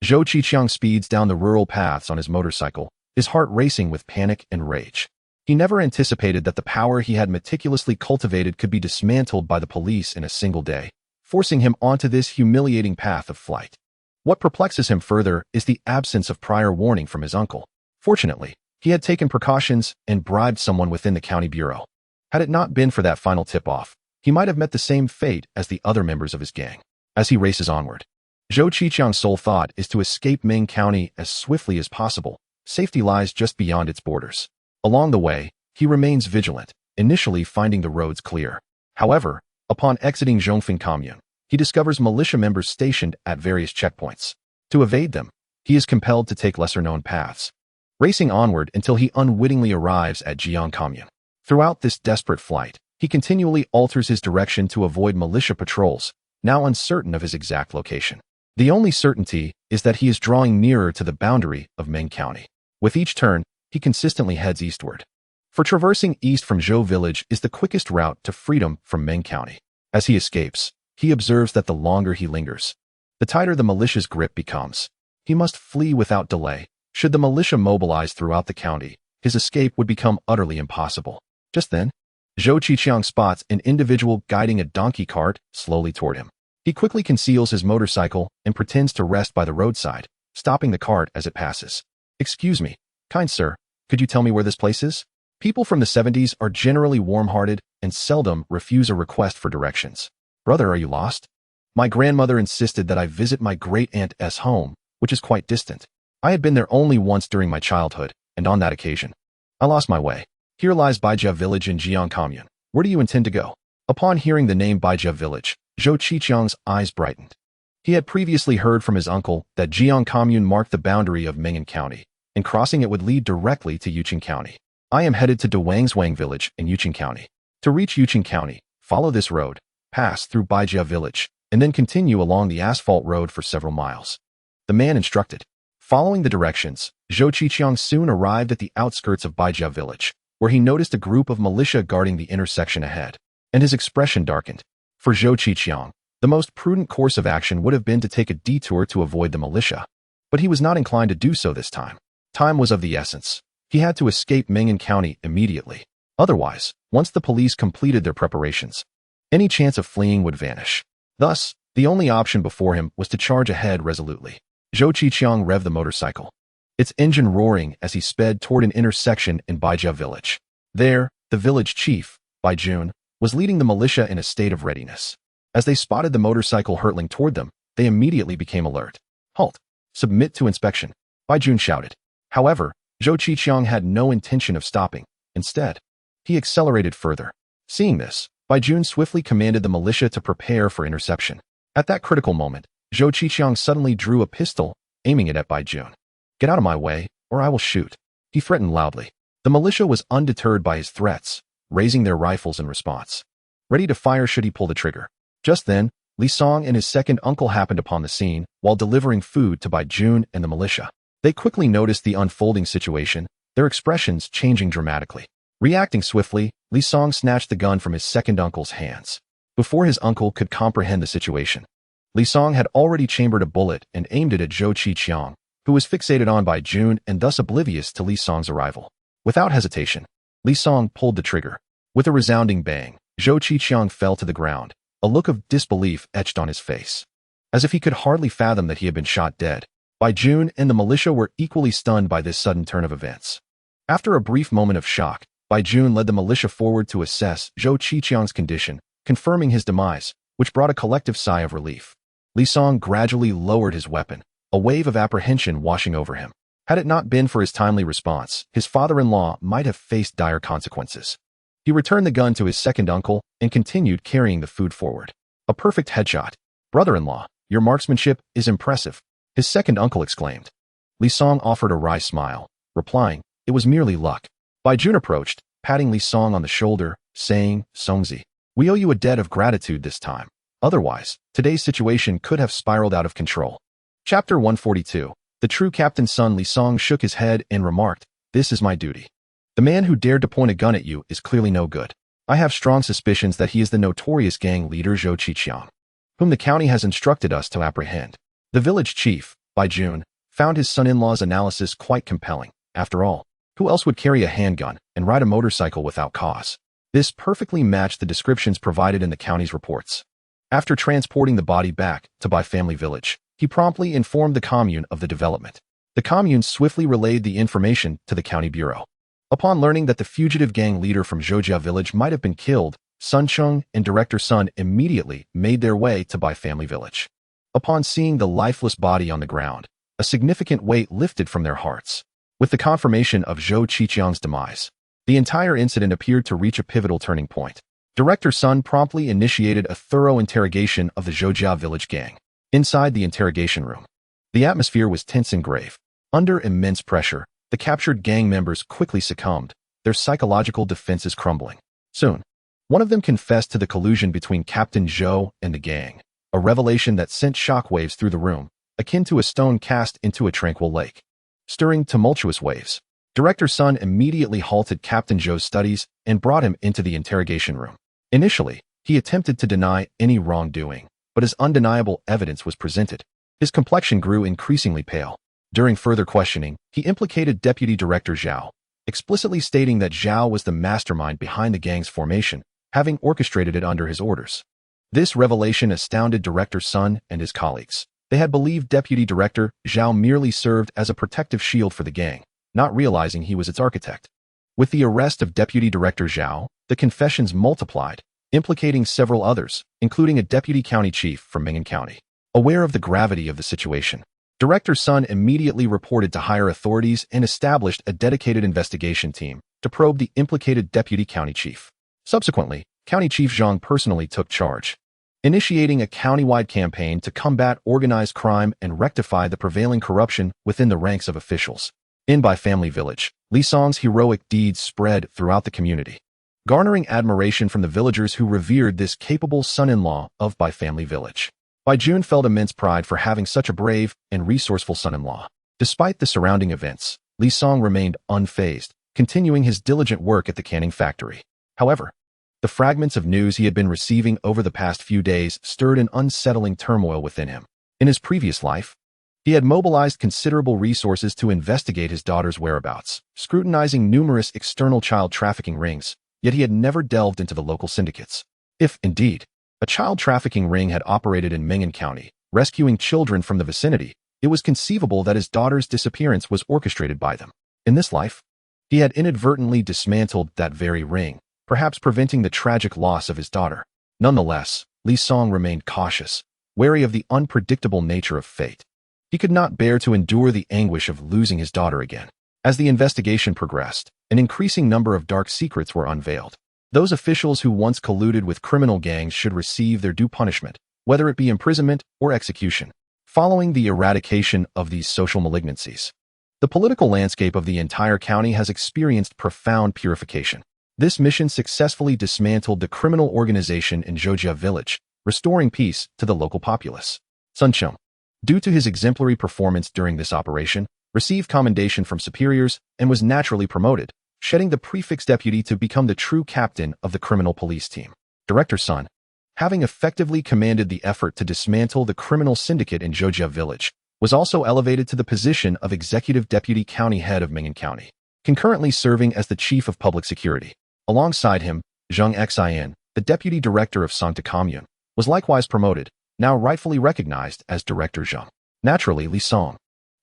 Zhou Qiqiang speeds down the rural paths on his motorcycle, his heart racing with panic and rage. He never anticipated that the power he had meticulously cultivated could be dismantled by the police in a single day, forcing him onto this humiliating path of flight. What perplexes him further is the absence of prior warning from his uncle. Fortunately, he had taken precautions and bribed someone within the county bureau. Had it not been for that final tip-off, he might have met the same fate as the other members of his gang. As he races onward, Zhou Qiqiang's sole thought is to escape Ming County as swiftly as possible. Safety lies just beyond its borders. Along the way, he remains vigilant, initially finding the roads clear. However, upon exiting Zhongfeng commune, he discovers militia members stationed at various checkpoints. To evade them, he is compelled to take lesser-known paths, racing onward until he unwittingly arrives at Jiang commune. Throughout this desperate flight, he continually alters his direction to avoid militia patrols, now uncertain of his exact location. The only certainty is that he is drawing nearer to the boundary of Ming County. With each turn, he consistently heads eastward. For traversing east from Zhou village is the quickest route to freedom from Ming County. As he escapes, he observes that the longer he lingers, the tighter the militia's grip becomes. He must flee without delay. Should the militia mobilize throughout the county, his escape would become utterly impossible. Just then, Zhou Qiqiang spots an individual guiding a donkey cart slowly toward him. He quickly conceals his motorcycle and pretends to rest by the roadside, stopping the cart as it passes. Excuse me, kind sir, could you tell me where this place is? People from the 70s are generally warm-hearted and seldom refuse a request for directions. Brother, are you lost? My grandmother insisted that I visit my great-aunt's home, which is quite distant. I had been there only once during my childhood, and on that occasion, I lost my way. Here lies Baijia village in Jiang commune. Where do you intend to go? Upon hearing the name Baijia village, Zhou Qiqiang's eyes brightened. He had previously heard from his uncle that Jiang commune marked the boundary of Ming'an County, and crossing it would lead directly to Yuqing County. I am headed to Duwangzwang village in Yuqing County. To reach Yuqing County, follow this road, pass through Baijia village, and then continue along the asphalt road for several miles. The man instructed. Following the directions, Zhou Qiqiang soon arrived at the outskirts of Baijia village, where he noticed a group of militia guarding the intersection ahead, and his expression darkened. For Zhou Qiqiang, the most prudent course of action would have been to take a detour to avoid the militia. But he was not inclined to do so this time. Time was of the essence. He had to escape Ming'an County immediately. Otherwise, once the police completed their preparations, any chance of fleeing would vanish. Thus, the only option before him was to charge ahead resolutely. Zhou Qiqiang revved the motorcycle, its engine roaring as he sped toward an intersection in Baijia village. There, the village chief, Bai Jun, was leading the militia in a state of readiness. As they spotted the motorcycle hurtling toward them, they immediately became alert. Halt! Submit to inspection, Bai Jun shouted. However, Zhou Qiqiang had no intention of stopping. Instead, he accelerated further. Seeing this, Bai Jun swiftly commanded the militia to prepare for interception. At that critical moment, Zhou Qiqiang suddenly drew a pistol, aiming it at Bai Jun. Get out of my way, or I will shoot, he threatened loudly. The militia was undeterred by his threats, raising their rifles in response, ready to fire should he pull the trigger. Just then, Li Song and his second uncle happened upon the scene while delivering food to Bai Jun and the militia. They quickly noticed the unfolding situation, their expressions changing dramatically. Reacting swiftly, Li Song snatched the gun from his second uncle's hands. Before his uncle could comprehend the situation, Li Song had already chambered a bullet and aimed it at Zhou Qiqiang, who was fixated on Bai Jun and thus oblivious to Li Song's arrival. Without hesitation, Li Song pulled the trigger. With a resounding bang, Zhou Qiqiang fell to the ground, a look of disbelief etched on his face. As if he could hardly fathom that he had been shot dead, Bai Jun and the militia were equally stunned by this sudden turn of events. After a brief moment of shock, Bai Jun led the militia forward to assess Zhou Qiqiang's condition, confirming his demise, which brought a collective sigh of relief. Li Song gradually lowered his weapon, a wave of apprehension washing over him. Had it not been for his timely response, his father-in-law might have faced dire consequences. He returned the gun to his second uncle and continued carrying the food forward. A perfect headshot. Brother-in-law, your marksmanship is impressive, his second uncle exclaimed. Li Song offered a wry smile, replying, it was merely luck. Bai Jun approached, patting Li Song on the shoulder, saying, Songzi, we owe you a debt of gratitude this time. Otherwise, today's situation could have spiraled out of control. Chapter 142. The true captain's son Li Song shook his head and remarked, this is my duty. The man who dared to point a gun at you is clearly no good. I have strong suspicions that he is the notorious gang leader Zhou Qiqiang, whom the county has instructed us to apprehend. The village chief, Bai Jun, found his son-in-law's analysis quite compelling. After all, who else would carry a handgun and ride a motorcycle without cause? This perfectly matched the descriptions provided in the county's reports. After transporting the body back to Bai family village, he promptly informed the commune of the development. The commune swiftly relayed the information to the county bureau. Upon learning that the fugitive gang leader from Zhoujia village might have been killed, Sun Chung and Director Sun immediately made their way to Bai family village. Upon seeing the lifeless body on the ground, a significant weight lifted from their hearts. With the confirmation of Zhou Qiqiang's demise, the entire incident appeared to reach a pivotal turning point. Director Sun promptly initiated a thorough interrogation of the Zhoujia village gang. Inside the interrogation room, the atmosphere was tense and grave. Under immense pressure, the captured gang members quickly succumbed, their psychological defenses crumbling. Soon, one of them confessed to the collusion between Captain Zhou and the gang, a revelation that sent shockwaves through the room, akin to a stone cast into a tranquil lake. Stirring tumultuous waves, Director Sun immediately halted Captain Zhou's studies and brought him into the interrogation room. Initially, he attempted to deny any wrongdoing, but as undeniable evidence was presented, his complexion grew increasingly pale. During further questioning, he implicated Deputy Director Zhao, explicitly stating that Zhao was the mastermind behind the gang's formation, having orchestrated it under his orders. This revelation astounded Director Sun and his colleagues. They had believed Deputy Director Zhao merely served as a protective shield for the gang, not realizing he was its architect. With the arrest of Deputy Director Zhao, the confessions multiplied, implicating several others, including a deputy county chief from Ming'an County. Aware of the gravity of the situation, Director Sun immediately reported to higher authorities and established a dedicated investigation team to probe the implicated deputy county chief. Subsequently, County Chief Zhang personally took charge, initiating a county-wide campaign to combat organized crime and rectify the prevailing corruption within the ranks of officials. In Bai family village, Li Song's heroic deeds spread throughout the community, garnering admiration from the villagers who revered this capable son-in-law of Bai family village. Bai Jun felt immense pride for having such a brave and resourceful son-in-law. Despite the surrounding events, Li Song remained unfazed, continuing his diligent work at the canning factory. However, the fragments of news he had been receiving over the past few days stirred an unsettling turmoil within him. In his previous life, he had mobilized considerable resources to investigate his daughter's whereabouts, scrutinizing numerous external child trafficking rings, yet he had never delved into the local syndicates. If, indeed, a child trafficking ring had operated in Ming'an County, rescuing children from the vicinity, it was conceivable that his daughter's disappearance was orchestrated by them. In this life, he had inadvertently dismantled that very ring, perhaps preventing the tragic loss of his daughter. Nonetheless, Li Song remained cautious, wary of the unpredictable nature of fate. He could not bear to endure the anguish of losing his daughter again. As the investigation progressed, an increasing number of dark secrets were unveiled. Those officials who once colluded with criminal gangs should receive their due punishment, whether it be imprisonment or execution. Following the eradication of these social malignancies, the political landscape of the entire county has experienced profound purification. This mission successfully dismantled the criminal organization in Zhoujia village, restoring peace to the local populace. Sun Chung, due to his exemplary performance during this operation, received commendation from superiors and was naturally promoted, shedding the prefix deputy to become the true captain of the criminal police team. Director Sun, having effectively commanded the effort to dismantle the criminal syndicate in Zhoujia village, was also elevated to the position of executive deputy county head of Ming'an County, concurrently serving as the chief of public security. Alongside him, Zheng Xin, the deputy director of Sangta Commune, was likewise promoted, now rightfully recognized as Director Zheng. Naturally, Li Song,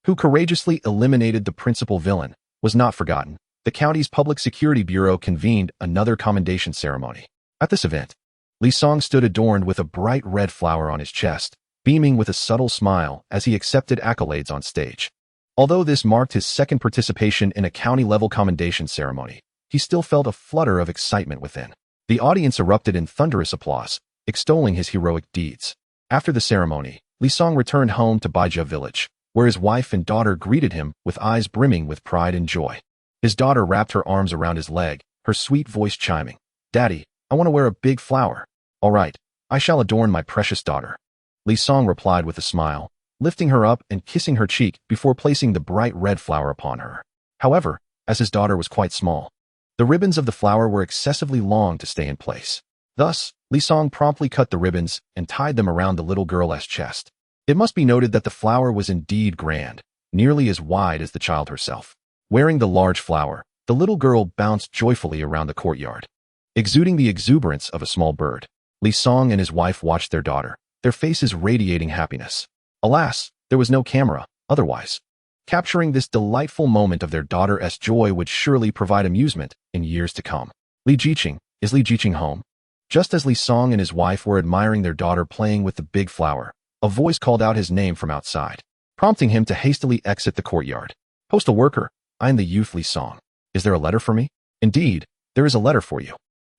who courageously eliminated the principal villain, was not forgotten. the county's Public Security Bureau convened another commendation ceremony. At this event, Li Song stood adorned with a bright red flower on his chest, beaming with a subtle smile as he accepted accolades on stage. Although this marked his second participation in a county-level commendation ceremony, he still felt a flutter of excitement within. The audience erupted in thunderous applause, extolling his heroic deeds. After the ceremony, Li Song returned home to Bai Ruowei village, where his wife and daughter greeted him with eyes brimming with pride and joy. His daughter wrapped her arms around his leg, her sweet voice chiming, "Daddy, I want to wear a big flower." "All right, I shall adorn my precious daughter," Li Song replied with a smile, lifting her up and kissing her cheek before placing the bright red flower upon her. However, as his daughter was quite small, the ribbons of the flower were excessively long to stay in place. Thus, Li Song promptly cut the ribbons and tied them around the little girl's chest. It must be noted that the flower was indeed grand, nearly as wide as the child herself. Wearing the large flower, the little girl bounced joyfully around the courtyard. Exuding the exuberance of a small bird, Li Song and his wife watched their daughter, their faces radiating happiness. Alas, there was no camera, otherwise capturing this delightful moment of their daughter's joy would surely provide amusement in years to come. Li Jiqing, is Li Jiqing home? Just as Li Song and his wife were admiring their daughter playing with the big flower, a voice called out his name from outside, prompting him to hastily exit the courtyard. "Postal worker, I am the youth Li Song. Is there a letter for me?" "Indeed, there is a letter for you."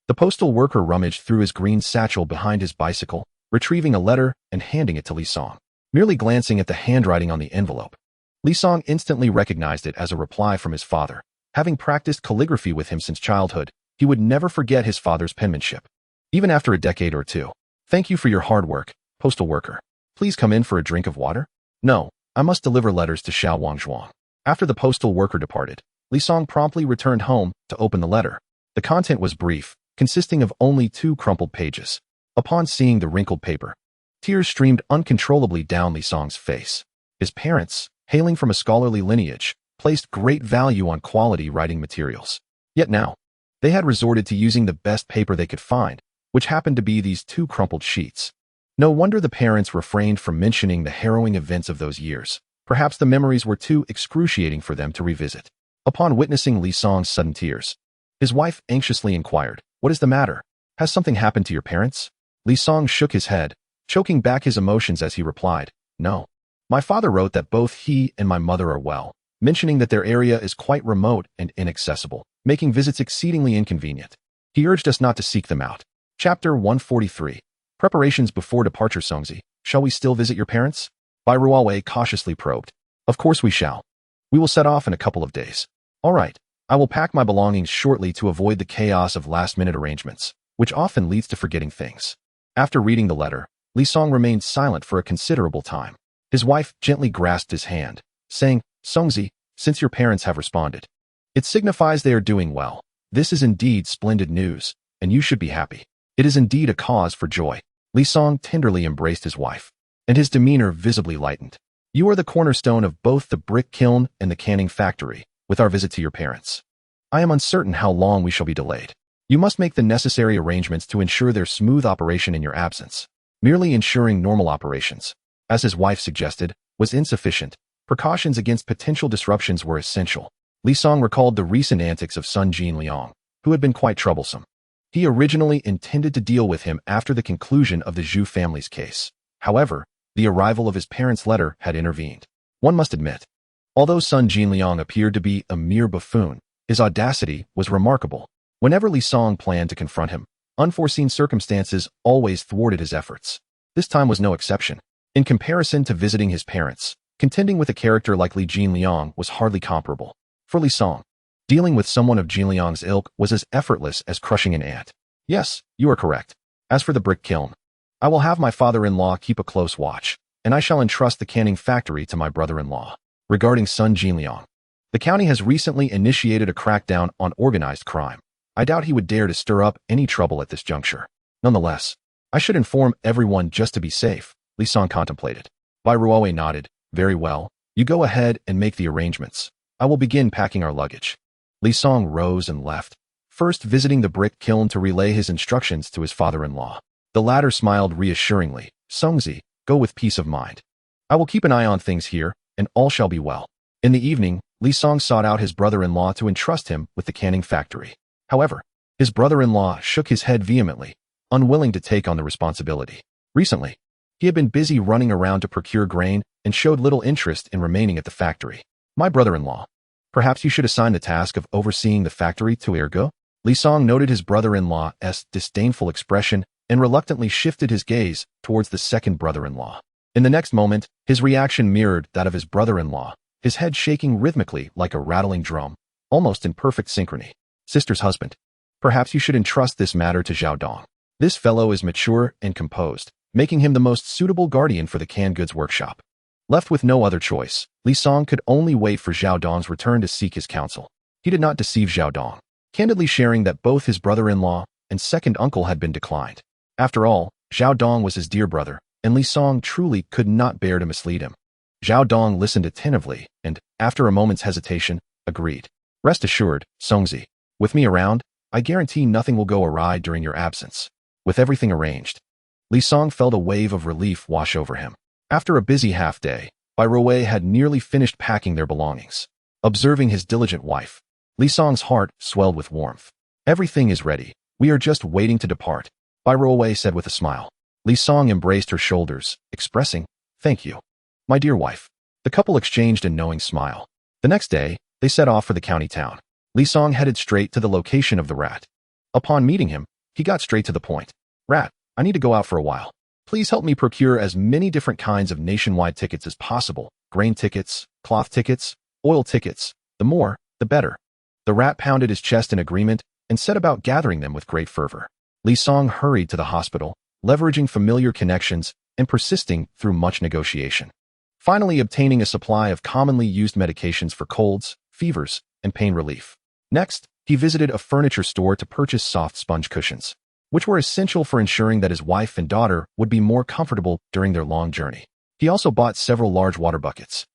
The postal worker rummaged through his green satchel behind his bicycle, retrieving a letter and handing it to Li Song. Merely glancing at the handwriting on the envelope, Li Song instantly recognized it as a reply from his father. Having practiced calligraphy with him since childhood, he would never forget his father's penmanship, even after a decade or two. "Thank you for your hard work, postal worker. Please come in for a drink of water?" "No, I must deliver letters to Xiao Wangzhuang." After the postal worker departed, Li Song promptly returned home to open the letter. The content was brief, consisting of only 2 crumpled pages. Upon seeing the wrinkled paper, tears streamed uncontrollably down Li Song's face. His parents, hailing from a scholarly lineage, placed great value on quality writing materials. Yet now, they had resorted to using the best paper they could find, which happened to be these 2 crumpled sheets. No wonder the parents refrained from mentioning the harrowing events of those years. Perhaps the memories were too excruciating for them to revisit. Upon witnessing Li Song's sudden tears, his wife anxiously inquired, "What is the matter? Has something happened to your parents?" Li Song shook his head, choking back his emotions as he replied, "No. My father wrote that both he and my mother are well, mentioning that their area is quite remote and inaccessible, making visits exceedingly inconvenient. He urged us not to seek them out." Chapter 143. Preparations before departure. Songzi, shall we still visit your parents? Bai Ruowei cautiously probed. "Of course we shall. We will set off in a couple of days." "All right. I will pack my belongings shortly to avoid the chaos of last-minute arrangements, which often leads to forgetting things." After reading the letter, Li Song remained silent for a considerable time. His wife gently grasped his hand, saying, "Songzi, since your parents have responded, it signifies they are doing well. This is indeed splendid news, and you should be happy. It is indeed a cause for joy." Li Song tenderly embraced his wife, and his demeanor visibly lightened. "You are the cornerstone of both the brick kiln and the canning factory, with our visit to your parents. I am uncertain how long we shall be delayed. You must make the necessary arrangements to ensure their smooth operation in your absence." Merely ensuring normal operations, as his wife suggested, was insufficient. Precautions against potential disruptions were essential. Li Song recalled the recent antics of Sun Jinliang, who had been quite troublesome. He originally intended to deal with him after the conclusion of the Zhu family's case. However, the arrival of his parents' letter had intervened. One must admit, although Sun Jinliang appeared to be a mere buffoon, his audacity was remarkable. Whenever Li Song planned to confront him, unforeseen circumstances always thwarted his efforts. This time was no exception. In comparison to visiting his parents, contending with a character like Li Jinliang was hardly comparable. For Li Song, dealing with someone of Jinliang's ilk was as effortless as crushing an ant. "Yes, you are correct. As for the brick kiln, I will have my father-in-law keep a close watch, and I shall entrust the canning factory to my brother-in-law." Regarding Sun Jinliang, the county has recently initiated a crackdown on organized crime. I doubt he would dare to stir up any trouble at this juncture. Nonetheless, I should inform everyone just to be safe, Li Song contemplated. Bai Ruowei nodded. "Very well. You go ahead and make the arrangements. I will begin packing our luggage." Li Song rose and left, first visiting the brick kiln to relay his instructions to his father-in-law. The latter smiled reassuringly. "Songzi, go with peace of mind. I will keep an eye on things here, and all shall be well." In the evening, Li Song sought out his brother-in-law to entrust him with the canning factory. However, his brother-in-law shook his head vehemently, unwilling to take on the responsibility. Recently, he had been busy running around to procure grain and showed little interest in remaining at the factory. My brother-in-law, perhaps you should assign the task of overseeing the factory to Ergo? Li Song noted his brother-in-law's disdainful expression and reluctantly shifted his gaze towards the second brother-in-law. In the next moment, his reaction mirrored that of his brother-in-law, his head shaking rhythmically like a rattling drum, almost in perfect synchrony. Sister's husband, perhaps you should entrust this matter to Zhao Dong. This fellow is mature and composed, making him the most suitable guardian for the canned goods workshop. Left with no other choice, Li Song could only wait for Zhao Dong's return to seek his counsel. He did not deceive Zhao Dong, candidly sharing that both his brother-in-law and second uncle had been declined. After all, Zhao Dong was his dear brother, and Li Song truly could not bear to mislead him. Zhao Dong listened attentively and, after a moment's hesitation, agreed. Rest assured, Songzi, with me around, I guarantee nothing will go awry during your absence. With everything arranged, Li Song felt a wave of relief wash over him. After a busy half-day, Bai Ruowei had nearly finished packing their belongings. Observing his diligent wife, Li Song's heart swelled with warmth. Everything is ready. We are just waiting to depart, Bai Ruowei said with a smile. Li Song embraced her shoulders, expressing, thank you, my dear wife. The couple exchanged a knowing smile. The next day, they set off for the county town. Li Song headed straight to the location of the rat. Upon meeting him, he got straight to the point. Rat, I need to go out for a while. Please help me procure as many different kinds of nationwide tickets as possible. Grain tickets, cloth tickets, oil tickets. The more, the better. The rat pounded his chest in agreement and set about gathering them with great fervor. Li Song hurried to the hospital, leveraging familiar connections and persisting through much negotiation. Finally obtaining a supply of commonly used medications for colds, fevers, and pain relief. Next, he visited a furniture store to purchase soft sponge cushions, which were essential for ensuring that his wife and daughter would be more comfortable during their long journey. He also bought several large water buckets,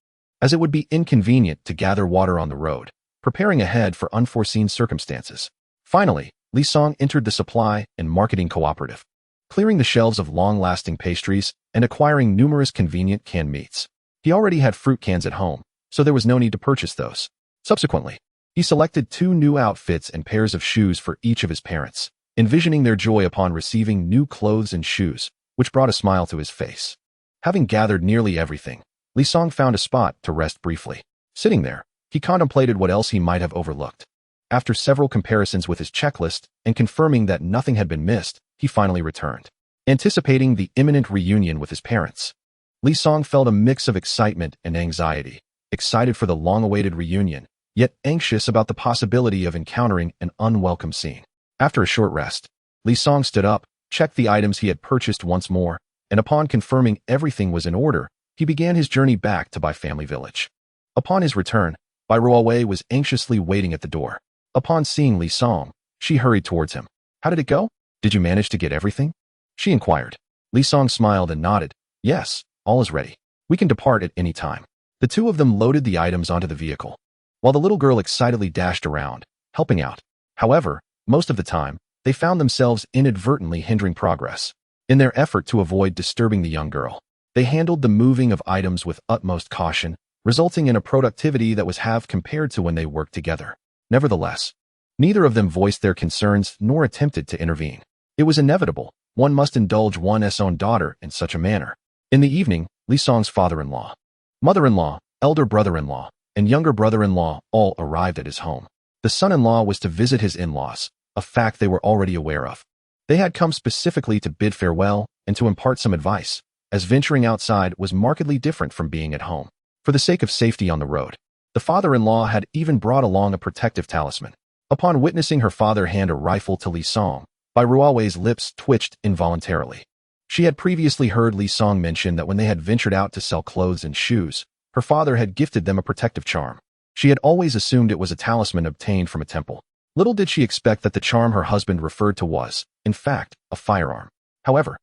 as it would be inconvenient to gather water on the road, preparing ahead for unforeseen circumstances. Finally, Li Song entered the supply and marketing cooperative, clearing the shelves of long-lasting pastries and acquiring numerous convenient canned meats. He already had fruit cans at home, so there was no need to purchase those. Subsequently, he selected 2 new outfits and pairs of shoes for each of his parents, envisioning their joy upon receiving new clothes and shoes, which brought a smile to his face. Having gathered nearly everything, Li Song found a spot to rest briefly. Sitting there, he contemplated what else he might have overlooked. After several comparisons with his checklist and confirming that nothing had been missed, he finally returned. Anticipating the imminent reunion with his parents, Li Song felt a mix of excitement and anxiety, excited for the long-awaited reunion, yet anxious about the possibility of encountering an unwelcome scene. After a short rest, Li Song stood up, checked the items he had purchased once more, and upon confirming everything was in order, he began his journey back to Bai family village. Upon his return, Bai Ruowei was anxiously waiting at the door. Upon seeing Li Song, she hurried towards him. How did it go? Did you manage to get everything? She inquired. Li Song smiled and nodded. Yes, all is ready. We can depart at any time. The two of them loaded the items onto the vehicle, while the little girl excitedly dashed around, helping out. However, most of the time, they found themselves inadvertently hindering progress. In their effort to avoid disturbing the young girl, they handled the moving of items with utmost caution, resulting in a productivity that was half compared to when they worked together. Nevertheless, neither of them voiced their concerns nor attempted to intervene. It was inevitable. One must indulge one's own daughter in such a manner. In the evening, Li Song's father-in-law, mother-in-law, elder brother-in-law, and younger brother-in-law all arrived at his home. The son-in-law was to visit his in-laws, a fact they were already aware of. They had come specifically to bid farewell and to impart some advice, as venturing outside was markedly different from being at home. For the sake of safety on the road, the father-in-law had even brought along a protective talisman. Upon witnessing her father hand a rifle to Li Song, Bai Ruowei's lips twitched involuntarily. She had previously heard Li Song mention that when they had ventured out to sell clothes and shoes, her father had gifted them a protective charm. She had always assumed it was a talisman obtained from a temple. Little did she expect that the charm her husband referred to was, in fact, a firearm. However,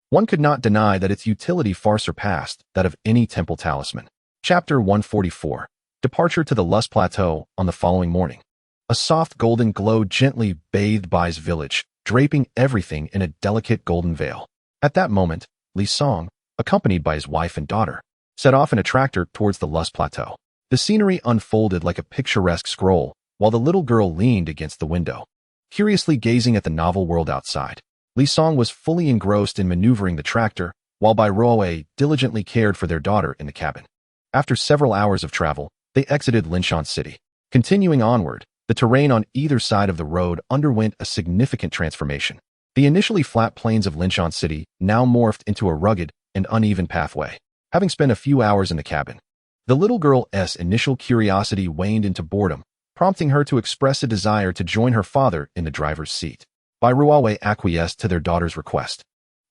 one could not deny that its utility far surpassed that of any temple talisman. Chapter 144. Departure to the Lust Plateau on the following morning. A soft golden glow gently bathed Bai's village, draping everything in a delicate golden veil. At that moment, Li Song, accompanied by his wife and daughter, set off in a tractor towards the Lust Plateau. The scenery unfolded like a picturesque scroll, while the little girl leaned against the window, curiously gazing at the novel world outside. Li Song was fully engrossed in maneuvering the tractor, while Bai Ruowei diligently cared for their daughter in the cabin. After several hours of travel, they exited Linshan City. Continuing onward, the terrain on either side of the road underwent a significant transformation. The initially flat plains of Linshan City now morphed into a rugged and uneven pathway. Having spent a few hours in the cabin, the little girl's initial curiosity waned into boredom, prompting her to express a desire to join her father in the driver's seat. Bai Ruowei acquiesced to their daughter's request.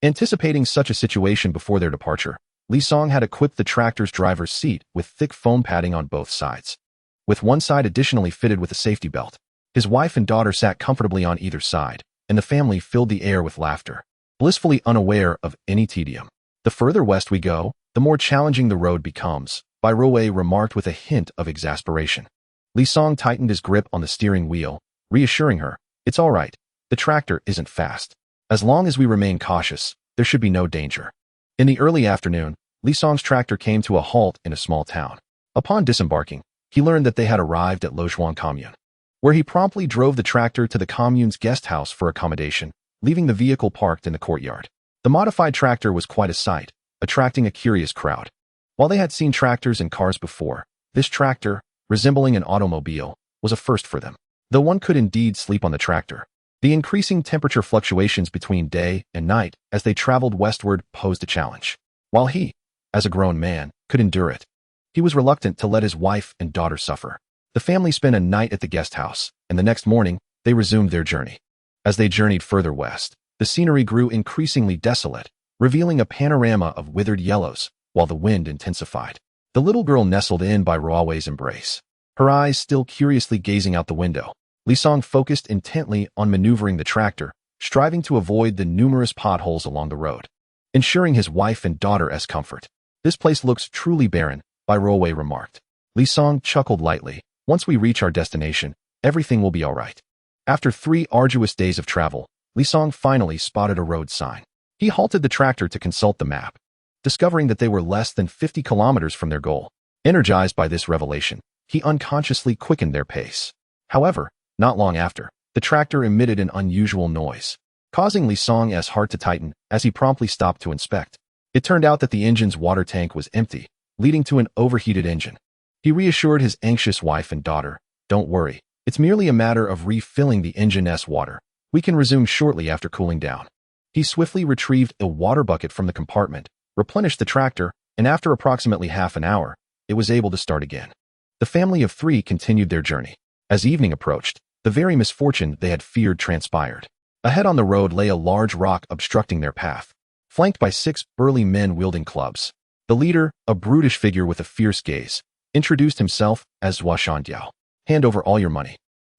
Anticipating such a situation before their departure, Li Song had equipped the tractor's driver's seat with thick foam padding on both sides, with one side additionally fitted with a safety belt. His wife and daughter sat comfortably on either side, and the family filled the air with laughter, blissfully unaware of any tedium. The further west we go, the more challenging the road becomes, Bai Ruowei remarked with a hint of exasperation. Li Song tightened his grip on the steering wheel, reassuring her, "It's all right. The tractor isn't fast. As long as we remain cautious, there should be no danger." In the early afternoon, Li Song's tractor came to a halt in a small town. Upon disembarking, he learned that they had arrived at Lozhuang Commune, where he promptly drove the tractor to the commune's guest house for accommodation, leaving the vehicle parked in the courtyard. The modified tractor was quite a sight, attracting a curious crowd. While they had seen tractors and cars before, this tractor, resembling an automobile, was a first for them. Though one could indeed sleep on the tractor, the increasing temperature fluctuations between day and night as they traveled westward posed a challenge. While he, as a grown man, could endure it, he was reluctant to let his wife and daughter suffer. The family spent a night at the guest house, and the next morning, they resumed their journey. As they journeyed further west, the scenery grew increasingly desolate, revealing a panorama of withered yellows, while the wind intensified. The little girl nestled in Bai Ruowei's embrace, her eyes still curiously gazing out the window. Li Song focused intently on maneuvering the tractor, striving to avoid the numerous potholes along the road, ensuring his wife and daughter's comfort. "This place looks truly barren," Bai Ruowei remarked. Li Song chuckled lightly. "Once we reach our destination, everything will be all right." After 3 arduous days of travel, Li Song finally spotted a road sign. He halted the tractor to consult the map, discovering that they were less than 50 kilometers from their goal. Energized by this revelation, he unconsciously quickened their pace. However, not long after, the tractor emitted an unusual noise, causing Li Song's heart to tighten as he promptly stopped to inspect. It turned out that the engine's water tank was empty, leading to an overheated engine. He reassured his anxious wife and daughter, "Don't worry, it's merely a matter of refilling the engine's water. We can resume shortly after cooling down." He swiftly retrieved a water bucket from the compartment, replenished the tractor, and after approximately half an hour, it was able to start again. The family of 3 continued their journey. As evening approached, the very misfortune they had feared transpired. Ahead on the road lay a large rock obstructing their path, flanked by 6 burly men wielding clubs. The leader, a brutish figure with a fierce gaze, introduced himself as Zhuo Shandiao. "Hand over all your money,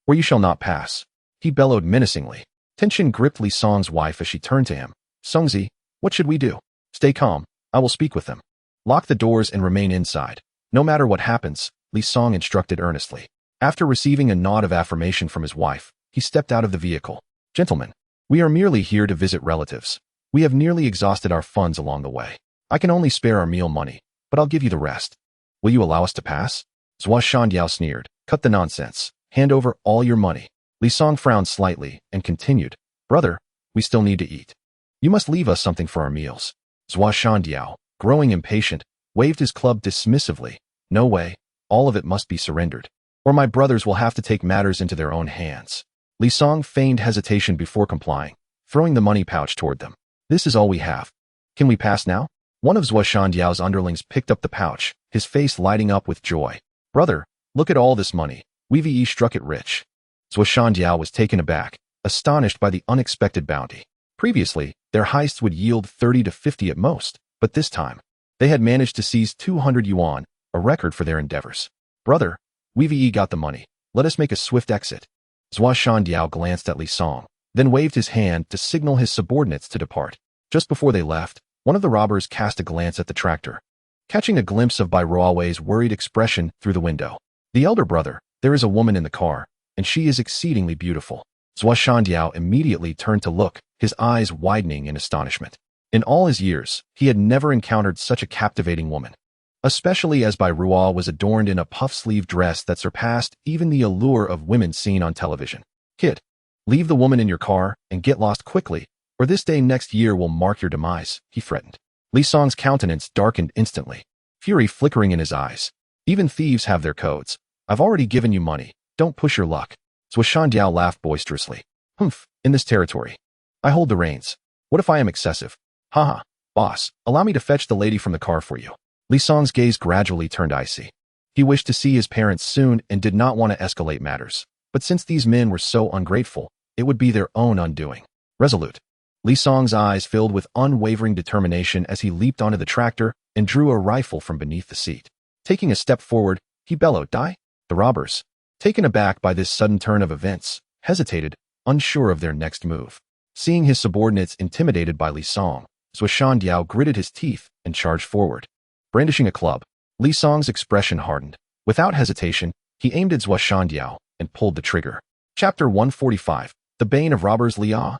or you shall not pass," he bellowed menacingly. Tension gripped Li Song's wife as she turned to him. "Songzi, what should we do?" "Stay calm, I will speak with them. Lock the doors and remain inside. No matter what happens," Li Song instructed earnestly. After receiving a nod of affirmation from his wife, he stepped out of the vehicle. "Gentlemen, we are merely here to visit relatives. We have nearly exhausted our funds along the way. I can only spare our meal money, but I'll give you the rest. Will you allow us to pass?" Zhuo Shandiao sneered. "Cut the nonsense. Hand over all your money." Li Song frowned slightly and continued, "Brother, we still need to eat. You must leave us something for our meals." Zhuo Shandiao, growing impatient, waved his club dismissively. "No way, all of it must be surrendered, or my brothers will have to take matters into their own hands." Li Song feigned hesitation before complying, throwing the money pouch toward them. "This is all we have. Can we pass now?" One of Zhuo Shandiao's underlings picked up the pouch, his face lighting up with joy. "Brother, look at all this money. We've struck it rich." Zhuo Shandiao was taken aback, astonished by the unexpected bounty. Previously, their heists would yield 30 to 50 at most, but this time, they had managed to seize 200 yuan, a record for their endeavors. "Brother, we've got the money. Let us make a swift exit." Zhuo Shandiao glanced at Li Song, then waved his hand to signal his subordinates to depart. Just before they left, one of the robbers cast a glance at the tractor, catching a glimpse of Bai Ruowei's worried expression through the window. "The elder brother, there is a woman in the car, and she is exceedingly beautiful." Zhuo Shandiao immediately turned to look, his eyes widening in astonishment. In all his years, he had never encountered such a captivating woman. especially as Bai Ruowei was adorned in a puff-sleeve dress that surpassed even the allure of women seen on television. Kid, leave the woman in your car and get lost quickly, or this day next year will mark your demise, he threatened. Li Song's countenance darkened instantly, fury flickering in his eyes. Even thieves have their codes. I've already given you money. Don't push your luck. Zhuo Shandiao laughed boisterously. Humph, in this territory. I hold the reins. What if I am excessive? Haha, boss, allow me to fetch the lady from the car for you. Li Song's gaze gradually turned icy. He wished to see his parents soon and did not want to escalate matters. But since these men were so ungrateful, it would be their own undoing. Resolute. Li Song's eyes filled with unwavering determination as he leaped onto the tractor and drew a rifle from beneath the seat. Taking a step forward, he bellowed, "Die!" The robbers, taken aback by this sudden turn of events, hesitated, unsure of their next move. Seeing his subordinates intimidated by Li Song, Zhuo Shandiao gritted his teeth and charged forward. Brandishing a club, Li Song's expression hardened. Without hesitation, he aimed at Zhuo Shandiao and pulled the trigger. Chapter 145, The Bane of Robbers Liao.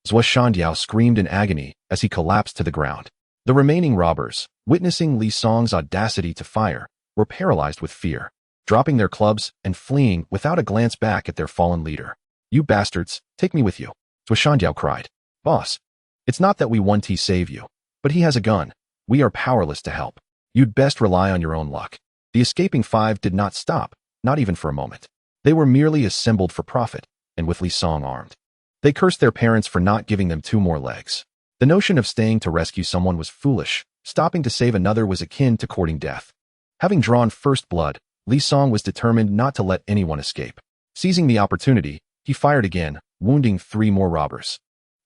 Zhuo Shandiao screamed in agony as he collapsed to the ground. The remaining robbers, witnessing Li Song's audacity to fire, were paralyzed with fear, dropping their clubs and fleeing without a glance back at their fallen leader. You bastards, take me with you, Zhuo Shandiao cried. Boss, it's not that we want to save you, but he has a gun. We are powerless to help. You'd best rely on your own luck. The escaping five did not stop, not even for a moment. They were merely assembled for profit, and with Li Song armed. They cursed their parents for not giving them 2 more legs. The notion of staying to rescue someone was foolish. Stopping to save another was akin to courting death. Having drawn first blood, Li Song was determined not to let anyone escape. Seizing the opportunity, he fired again, wounding 3 more robbers.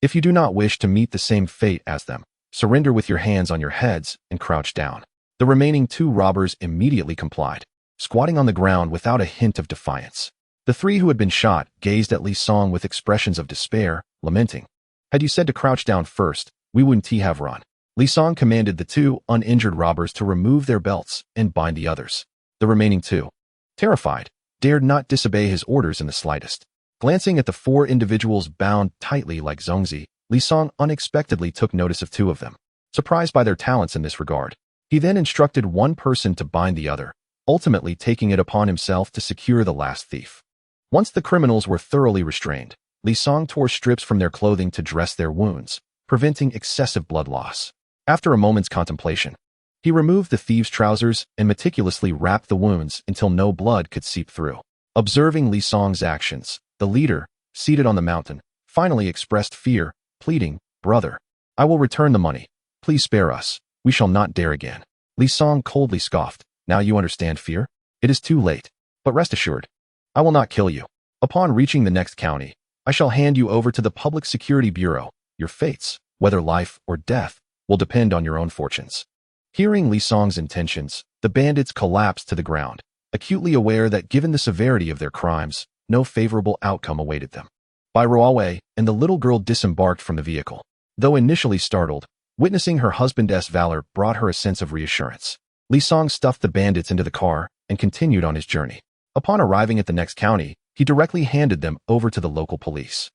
If you do not wish to meet the same fate as them, surrender with your hands on your heads and crouch down. The remaining 2 robbers immediately complied, squatting on the ground without a hint of defiance. The 3 who had been shot gazed at Li Song with expressions of despair, lamenting. Had you said to crouch down first, we wouldn't have run. Li Song commanded the 2 uninjured robbers to remove their belts and bind the others. The remaining 2, terrified, dared not disobey his orders in the slightest. Glancing at the 4 individuals bound tightly like Zhongzi, Li Song unexpectedly took notice of 2 of them. Surprised by their talents in this regard, he then instructed one person to bind the other, ultimately taking it upon himself to secure the last thief. Once the criminals were thoroughly restrained, Li Song tore strips from their clothing to dress their wounds, preventing excessive blood loss. After a moment's contemplation, he removed the thieves' trousers and meticulously wrapped the wounds until no blood could seep through. Observing Li Song's actions, the leader, seated on the mountain, finally expressed fear, pleading, "Brother, I will return the money. Please spare us. We shall not dare again." Li Song coldly scoffed. Now you understand fear? It is too late. But rest assured, I will not kill you. Upon reaching the next county, I shall hand you over to the Public Security Bureau. Your fates, whether life or death, will depend on your own fortunes. Hearing Li Song's intentions, the bandits collapsed to the ground, acutely aware that given the severity of their crimes, no favorable outcome awaited them. Bai Ruowei and the little girl disembarked from the vehicle. Though initially startled, witnessing her husband's valor brought her a sense of reassurance. Li Song stuffed the bandits into the car and continued on his journey. Upon arriving at the next county, he directly handed them over to the local police.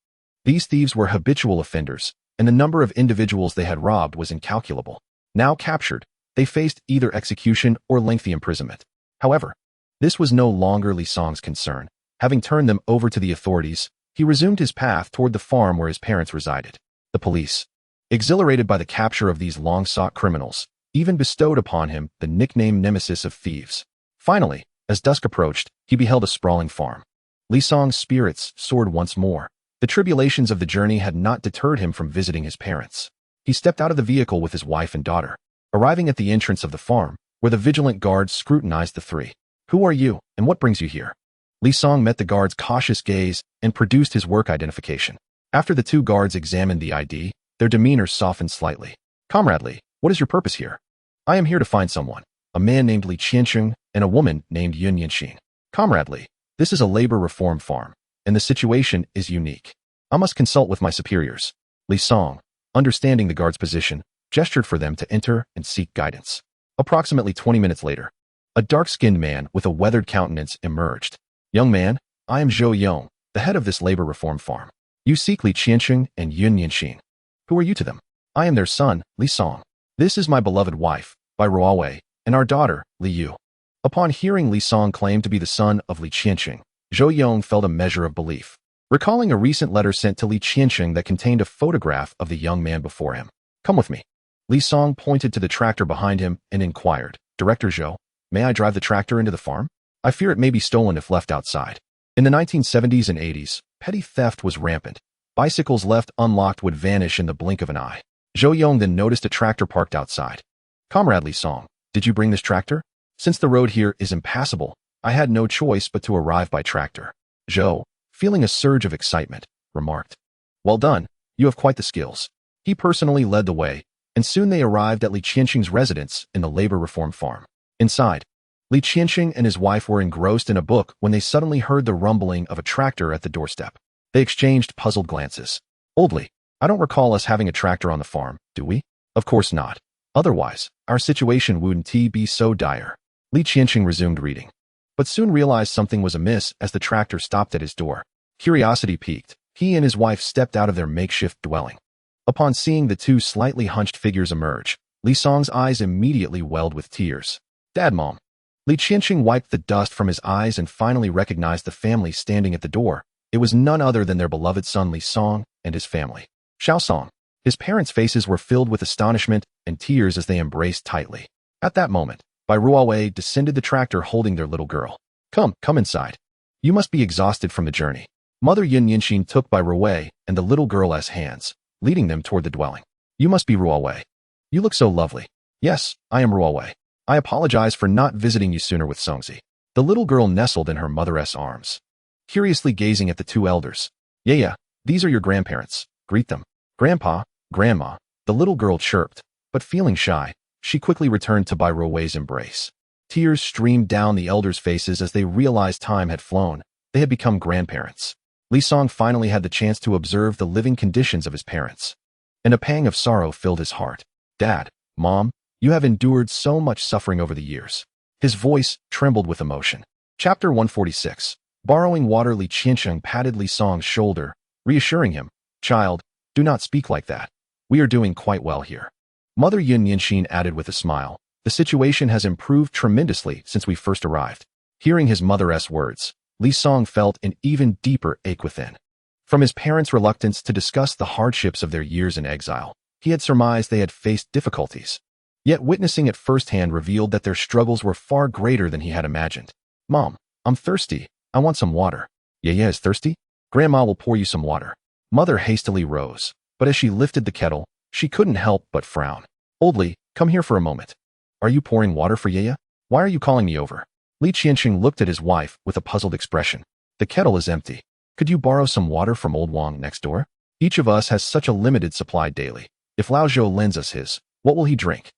These thieves were habitual offenders, and the number of individuals they had robbed was incalculable. Now captured, they faced either execution or lengthy imprisonment. However, this was no longer Li Song's concern. Having turned them over to the authorities, he resumed his path toward the farm where his parents resided. The police, exhilarated by the capture of these long-sought criminals, even bestowed upon him the nickname Nemesis of Thieves. Finally, as dusk approached, he beheld a sprawling farm. Li Song's spirits soared once more. The tribulations of the journey had not deterred him from visiting his parents. He stepped out of the vehicle with his wife and daughter, arriving at the entrance of the farm, where the vigilant guards scrutinized the 3. Who are you, and what brings you here? Li Song met the guard's cautious gaze and produced his work identification. After the 2 guards examined the ID, their demeanor softened slightly. Comradely, what is your purpose here? I am here to find someone, a man named Li Qiansheng and a woman named Yun Yanxing. Comradely, this is a labor reform farm, and the situation is unique. I must consult with my superiors. Li Song, understanding the guard's position, gestured for them to enter and seek guidance. Approximately 20 minutes later, a dark-skinned man with a weathered countenance emerged. Young man, I am Zhou Yong, the head of this labor reform farm. You seek Li Qiansheng and Yun Yanxing. Who are you to them? I am their son, Li Song. This is my beloved wife, Bai Ruowei, and our daughter, Li Yu." Upon hearing Li Song claim to be the son of Li Qianqing, Zhou Yong felt a measure of belief, recalling a recent letter sent to Li Qianqing that contained a photograph of the young man before him. "Come with me." Li Song pointed to the tractor behind him and inquired, "Director Zhou, may I drive the tractor into the farm? I fear it may be stolen if left outside." In the 1970s and 80s, petty theft was rampant. Bicycles left unlocked would vanish in the blink of an eye. Zhou Yong then noticed a tractor parked outside. "Comrade Li Song, did you bring this tractor? Since the road here is impassable, I had no choice but to arrive by tractor." Zhou, feeling a surge of excitement, remarked, "Well done, you have quite the skills." He personally led the way, and soon they arrived at Li Qianqing's residence in the labor reform farm. Inside, Li Qianqing and his wife were engrossed in a book when they suddenly heard the rumbling of a tractor at the doorstep. They exchanged puzzled glances. "Oldly, I don't recall us having a tractor on the farm, do we?" "Of course not. Otherwise, our situation wouldn't be so dire." Li Qianqing resumed reading, but soon realized something was amiss as the tractor stopped at his door. Curiosity piqued. He and his wife stepped out of their makeshift dwelling. Upon seeing the two slightly hunched figures emerge, Li Song's eyes immediately welled with tears. "Dad, Mom." Li Qianqing wiped the dust from his eyes and finally recognized the family standing at the door. It was none other than their beloved son Li Song and his family. Xiao Song. His parents' faces were filled with astonishment and tears as they embraced tightly. At that moment, Bai Ruowei descended the tractor holding their little girl. Come inside. You must be exhausted from the journey." Mother Yin Yinxin took Bai Ruowei and the little girl as hands, leading them toward the dwelling. "You must be Ruowei. You look so lovely." "Yes, I am Ruowei. I apologize for not visiting you sooner with Songzi." The little girl nestled in her mother's arms, curiously gazing at the two elders. Yeah, these are your grandparents. Greet them." "Grandpa, Grandma," the little girl chirped, but feeling shy, she quickly returned to Bai Ruowei's embrace. Tears streamed down the elders' faces as they realized time had flown. They had become grandparents. Li Song finally had the chance to observe the living conditions of his parents, and a pang of sorrow filled his heart. "Dad, Mom, you have endured so much suffering over the years." His voice trembled with emotion. Chapter 146. Borrowing water. Li Qianqing patted Li Song's shoulder, reassuring him, "Child, do not speak like that. We are doing quite well here." Mother Yin Yinxin added with a smile, "The situation has improved tremendously since we first arrived." Hearing his mother's words, Li Song felt an even deeper ache within. From his parents' reluctance to discuss the hardships of their years in exile, he had surmised they had faced difficulties. Yet witnessing it firsthand revealed that their struggles were far greater than he had imagined. "Mom, I'm thirsty. I want some water." "Yeah, is thirsty? Grandma will pour you some water." Mother hastily rose, but as she lifted the kettle, she couldn't help but frown. "Oldly, come here for a moment. Are you pouring water for Yaya? Why are you calling me over?" Li Qianqing looked at his wife with a puzzled expression. "The kettle is empty. Could you borrow some water from old Wang next door? Each of us has such a limited supply daily. If Lao Zhou lends us his, what will he drink?"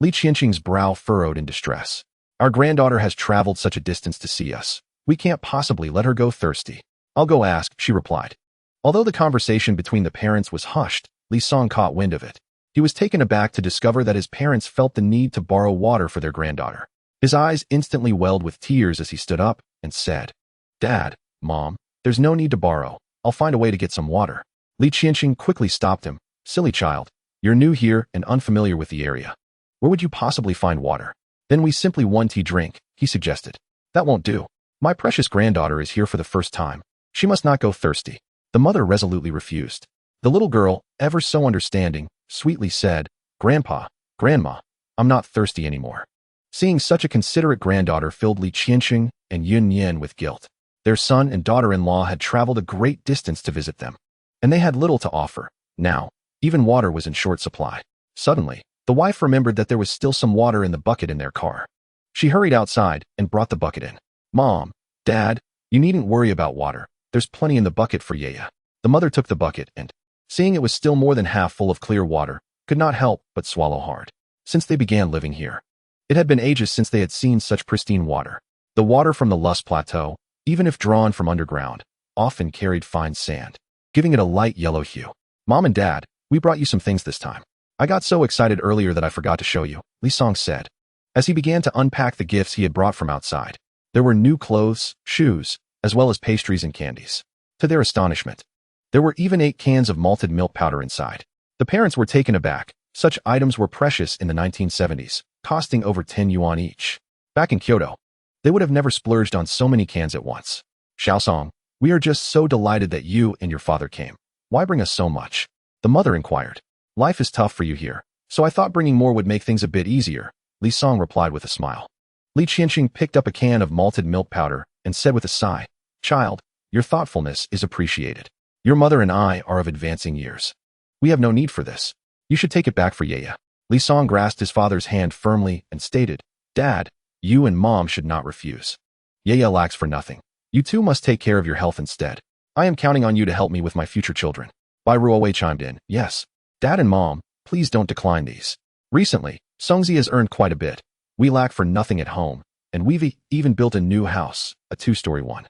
Li Qianqing's brow furrowed in distress. "Our granddaughter has traveled such a distance to see us. We can't possibly let her go thirsty." "I'll go ask," she replied. Although the conversation between the parents was hushed, Li Song caught wind of it. He was taken aback to discover that his parents felt the need to borrow water for their granddaughter. His eyes instantly welled with tears as he stood up and said, "Dad, Mom, there's no need to borrow. I'll find a way to get some water." Li Qianqing quickly stopped him. "Silly child, you're new here and unfamiliar with the area. Where would you possibly find water?" "Then we simply one tea drink," he suggested. "That won't do. My precious granddaughter is here for the first time. She must not go thirsty." The mother resolutely refused. The little girl, ever so understanding, sweetly said, "Grandpa, Grandma, I'm not thirsty anymore." Seeing such a considerate granddaughter filled Li Qianqing and Yun Yan with guilt. Their son and daughter-in-law had traveled a great distance to visit them, and they had little to offer. Now, even water was in short supply. Suddenly, the wife remembered that there was still some water in the bucket in their car. She hurried outside and brought the bucket in. "Mom, Dad, you needn't worry about water. There's plenty in the bucket for Yaya." The mother took the bucket and, seeing it was still more than half full of clear water, could not help but swallow hard. Since they began living here, it had been ages since they had seen such pristine water. The water from the Lus Plateau, even if drawn from underground, often carried fine sand, giving it a light yellow hue. "Mom and Dad, we brought you some things this time. I got so excited earlier that I forgot to show you," Li Song said, as he began to unpack the gifts he had brought from outside. There were new clothes, shoes, as well as pastries and candies. To their astonishment, there were even 8 cans of malted milk powder inside. The parents were taken aback. Such items were precious in the 1970s. costing over 10 yuan each. Back in Kyoto, they would have never splurged on so many cans at once. Xiaosong, we are just so delighted that you and your father came. Why bring us so much? The mother inquired. Life is tough for you here, so I thought bringing more would make things a bit easier, Li Song replied with a smile. Li Qianxing picked up a can of malted milk powder and said with a sigh, Child, your thoughtfulness is appreciated. Your mother and I are of advancing years. We have no need for this. You should take it back for Yaya. Li Song grasped his father's hand firmly and stated, Dad, you and Mom should not refuse. Yaya lacks for nothing. You two must take care of your health instead. I am counting on you to help me with my future children. Bai Ruowei chimed in, Yes, Dad and Mom, please don't decline these. Recently, Songzi has earned quite a bit. We lack for nothing at home, and we've even built a new house, a 2-story one.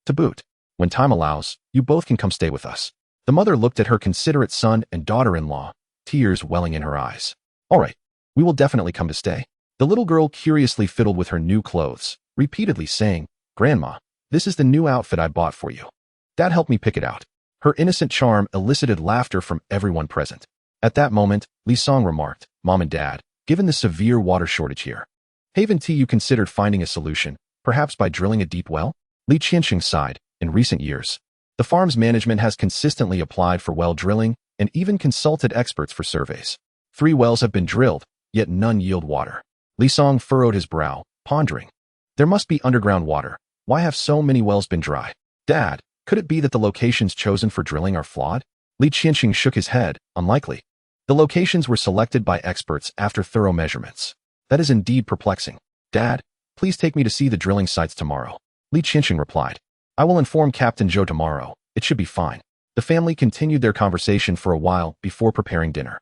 To boot, when time allows, you both can come stay with us. The mother looked at her considerate son and daughter-in-law, tears welling in her eyes. All right, we will definitely come to stay. The little girl curiously fiddled with her new clothes, repeatedly saying, Grandma, this is the new outfit I bought for you. Dad helped me pick it out. Her innocent charm elicited laughter from everyone present. At that moment, Li Song remarked, Mom and Dad, given the severe water shortage here, haven't you considered finding a solution, perhaps by drilling a deep well? Li Qianxing sighed. In recent years, the farm's management has consistently applied for well drilling and even consulted experts for surveys. 3 wells have been drilled, yet none yield water. Li Song furrowed his brow, pondering. There must be underground water. Why have so many wells been dry? Dad, could it be that the locations chosen for drilling are flawed? Li Qianxing shook his head, unlikely. The locations were selected by experts after thorough measurements. That is indeed perplexing. Dad, please take me to see the drilling sites tomorrow. Li Qianxing replied. I will inform Captain Zhou tomorrow. It should be fine. The family continued their conversation for a while before preparing dinner.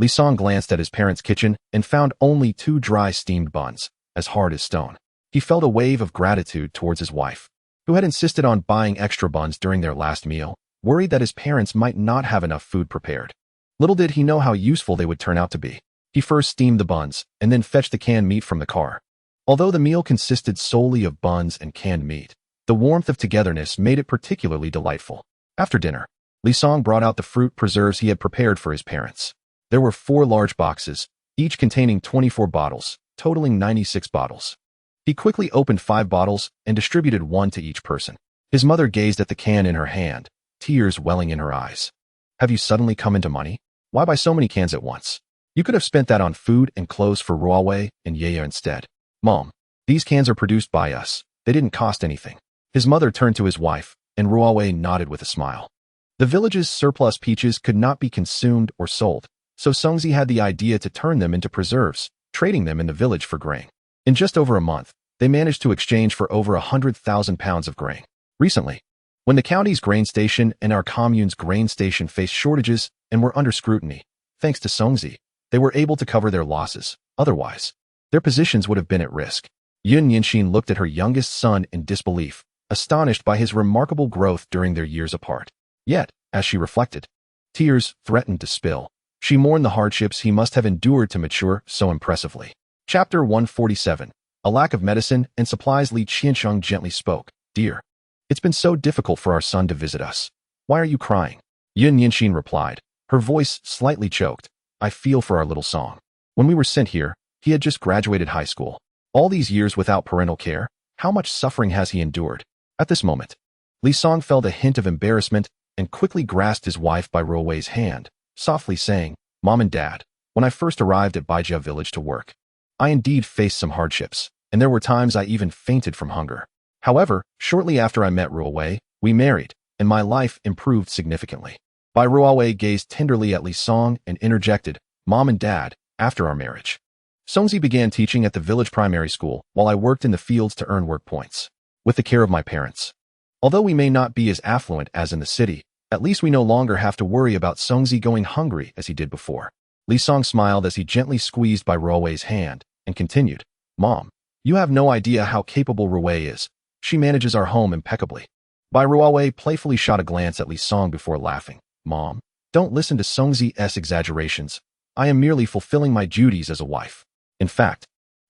Li Song glanced at his parents' kitchen and found only 2 dry steamed buns, as hard as stone. He felt a wave of gratitude towards his wife, who had insisted on buying extra buns during their last meal, worried that his parents might not have enough food prepared. Little did he know how useful they would turn out to be. He first steamed the buns and then fetched the canned meat from the car. Although the meal consisted solely of buns and canned meat, the warmth of togetherness made it particularly delightful. After dinner, Li Song brought out the fruit preserves he had prepared for his parents. There were 4 large boxes, each containing 24 bottles, totaling 96 bottles. He quickly opened 5 bottles and distributed 1 to each person. His mother gazed at the can in her hand, tears welling in her eyes. Have you suddenly come into money? Why buy so many cans at once? You could have spent that on food and clothes for Ruowei and Yaya instead. Mom, these cans are produced by us. They didn't cost anything. His mother turned to his wife, and Ruowei nodded with a smile. The village's surplus peaches could not be consumed or sold, so Songzi had the idea to turn them into preserves, trading them in the village for grain. In just over a month, they managed to exchange for over 100,000 pounds of grain. Recently, when the county's grain station and our commune's grain station faced shortages and were under scrutiny, thanks to Songzi, they were able to cover their losses. Otherwise, their positions would have been at risk. Yun Yinxin looked at her youngest son in disbelief, astonished by his remarkable growth during their years apart. Yet, as she reflected, tears threatened to spill. She mourned the hardships he must have endured to mature so impressively. Chapter 147. A lack of medicine and supplies. Li Qianxing gently spoke. Dear, it's been so difficult for our son to visit us. Why are you crying? Yun Yinxin replied, her voice slightly choked. I feel for our little Song. When we were sent here, he had just graduated high school. All these years without parental care, how much suffering has he endured? At this moment, Li Song felt a hint of embarrassment and quickly grasped his wife Bai Ruowei's hand, softly saying, Mom and Dad, when I first arrived at Baijia village to work, I indeed faced some hardships, and there were times I even fainted from hunger. However, shortly after I met Ruowei, we married, and my life improved significantly. Bai Ruowei gazed tenderly at Li Song and interjected, Mom and Dad, after our marriage, Songzi began teaching at the village primary school while I worked in the fields to earn work points, with the care of my parents. Although we may not be as affluent as in the city, at least we no longer have to worry about Songzi going hungry as he did before. Li Song smiled as he gently squeezed Bai Ruowei's hand and continued, Mom, you have no idea how capable Ruowei is. She manages our home impeccably. Bai Ruowei playfully shot a glance at Li Song before laughing. Mom, don't listen to Songzi's exaggerations. I am merely fulfilling my duties as a wife. In fact,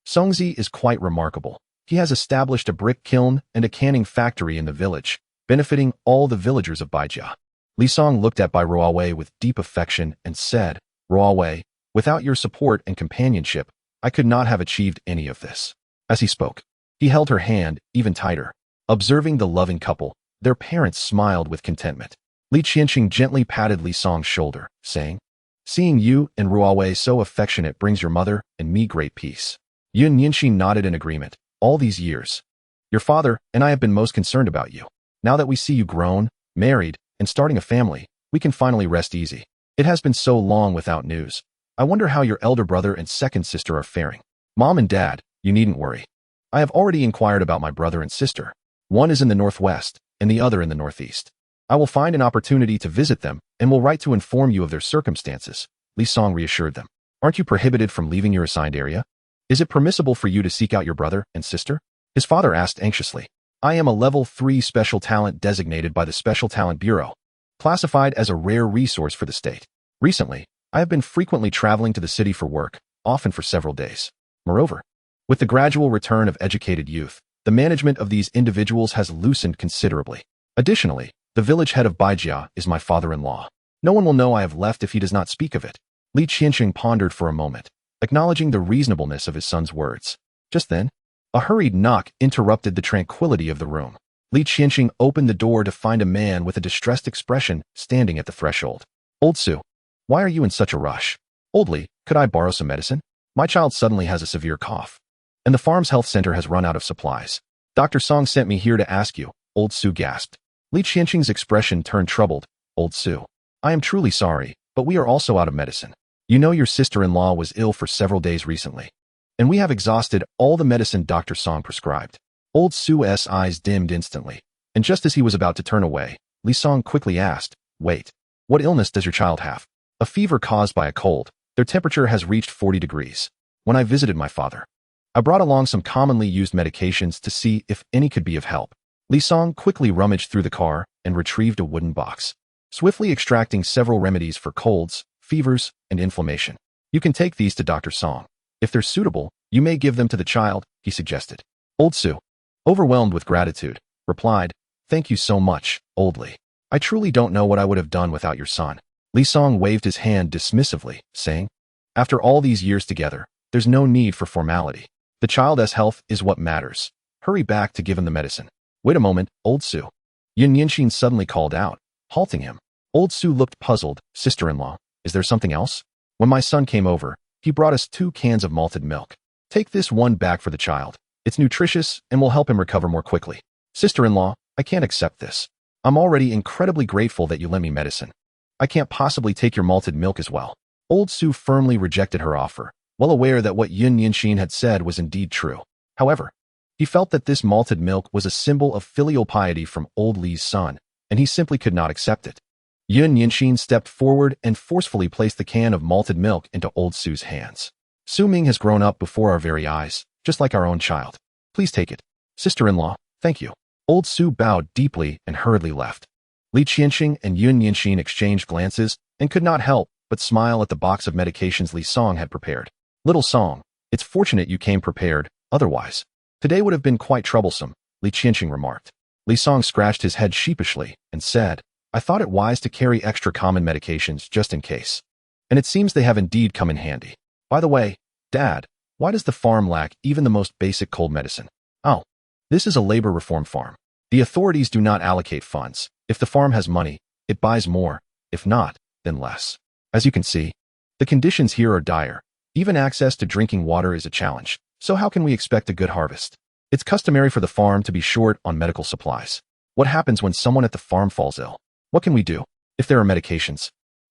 Songzi is quite remarkable. He has established a brick kiln and a canning factory in the village, benefiting all the villagers of Baijia. Li Song looked at Bai Ruowei with deep affection and said, Ruowei, without your support and companionship, I could not have achieved any of this. As he spoke, he held her hand even tighter. Observing the loving couple, their parents smiled with contentment. Li Qianqing gently patted Li Song's shoulder, saying, "Seeing you and Ruowei so affectionate brings your mother and me great peace." Yun Yinxin nodded in agreement. "All these years, your father and I have been most concerned about you. Now that we see you grown, married, and starting a family, we can finally rest easy. It has been so long without news. I wonder how your elder brother and second sister are faring." "Mom and Dad, you needn't worry. I have already inquired about my brother and sister. One is in the northwest, and the other in the northeast. I will find an opportunity to visit them and will write to inform you of their circumstances," Li Song reassured them. "Aren't you prohibited from leaving your assigned area? Is it permissible for you to seek out your brother and sister?" His father asked anxiously. "I am a level 3 special talent designated by the Special Talent Bureau, classified as a rare resource for the state. Recently, I have been frequently traveling to the city for work, often for several days. Moreover, with the gradual return of educated youth, the management of these individuals has loosened considerably. Additionally, the village head of Baijia is my father-in-law. No one will know I have left if he does not speak of it." Li Qianqing pondered for a moment, acknowledging the reasonableness of his son's words. Just then, a hurried knock interrupted the tranquility of the room. Li Qianqing opened the door to find a man with a distressed expression standing at the threshold. "Old Su, why are you in such a rush?" "Old Li, could I borrow some medicine? My child suddenly has a severe cough, and the farm's health center has run out of supplies. Dr. Song sent me here to ask you," Old Su gasped. Li Qianqing's expression turned troubled. "Old Su, I am truly sorry, but we are also out of medicine. You know your sister-in-law was ill for several days recently, and we have exhausted all the medicine Dr. Song prescribed." Old Su's eyes dimmed instantly, and just as he was about to turn away, Li Song quickly asked, "Wait, what illness does your child have?" "A fever caused by a cold. Their temperature has reached 40 degrees. When I visited my father, I brought along some commonly used medications to see if any could be of help." Li Song quickly rummaged through the car and retrieved a wooden box, swiftly extracting several remedies for colds, fevers, and inflammation. "You can take these to Dr. Song. If they're suitable, you may give them to the child," he suggested. Old Su, overwhelmed with gratitude, replied, "Thank you so much, Old Li. I truly don't know what I would have done without your son." Li Song waved his hand dismissively, saying, "After all these years together, there's no need for formality. The child's health is what matters. Hurry back to give him the medicine." "Wait a moment, Old Su," Yun Yinxin suddenly called out, halting him. Old Su looked puzzled. "Sister-in-law, is there something else? When my son came over, he brought us 2 cans of malted milk. Take this one back for the child. It's nutritious and will help him recover more quickly." "Sister-in-law, I can't accept this. I'm already incredibly grateful that you lent me medicine. I can't possibly take your malted milk as well." Old Su firmly rejected her offer, well aware that what Yun Yinxin had said was indeed true. However, he felt that this malted milk was a symbol of filial piety from Old Li's son, and he simply could not accept it. Yun Yinxin stepped forward and forcefully placed the can of malted milk into Old Su's hands. "Su Ming has grown up before our very eyes, just like our own child. Please take it." "Sister-in-law, thank you." Old Su bowed deeply and hurriedly left. Li Qianqing and Yun Yinxin exchanged glances and could not help but smile at the box of medications Li Song had prepared. "Little Song, it's fortunate you came prepared, otherwise today would have been quite troublesome," Li Qianqing remarked. Li Song scratched his head sheepishly and said, "I thought it wise to carry extra common medications just in case. And it seems they have indeed come in handy. By the way, Dad, why does the farm lack even the most basic cold medicine?" "Oh, this is a labor reform farm. The authorities do not allocate funds. If the farm has money, it buys more. If not, then less. As you can see, the conditions here are dire. Even access to drinking water is a challenge. So how can we expect a good harvest? It's customary for the farm to be short on medical supplies. What happens when someone at the farm falls ill? What can we do? If there are medications,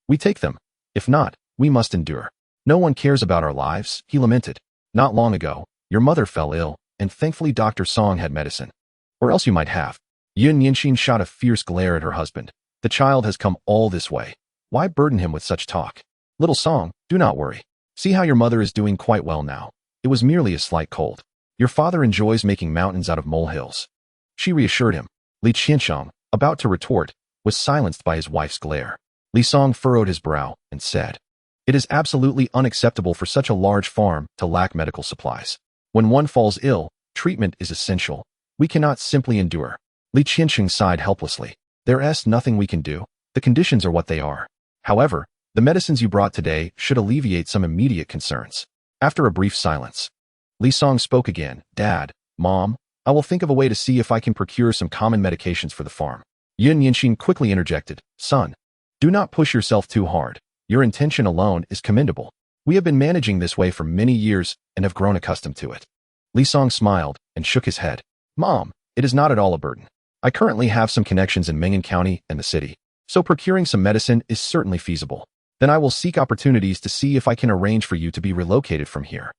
we take them. If not, we must endure. No one cares about our lives," he lamented. "Not long ago, your mother fell ill, and thankfully Dr. Song had medicine. Or else you might have." Yun Yinxin shot a fierce glare at her husband. "The child has come all this way. Why burden him with such talk? Little Song, do not worry. See how your mother is doing quite well now. It was merely a slight cold. Your father enjoys making mountains out of molehills." She reassured him. Li Qianqing, about to retort, was silenced by his wife's glare. Li Song furrowed his brow and said, "It is absolutely unacceptable for such a large farm to lack medical supplies. When one falls ill, treatment is essential. We cannot simply endure." Li Qianqing sighed helplessly. "There's nothing we can do. The conditions are what they are. However, the medicines you brought today should alleviate some immediate concerns." After a brief silence, Li Song spoke again. Dad, Mom, I will think of a way to see if I can procure some common medications for the farm. Yin Yinxin quickly interjected. Son, do not push yourself too hard. Your intention alone is commendable. We have been managing this way for many years and have grown accustomed to it. Li Song smiled and shook his head. Mom, it is not at all a burden. I currently have some connections in Ming'an County and the city, so procuring some medicine is certainly feasible. Then I will seek opportunities to see if I can arrange for you to be relocated from here.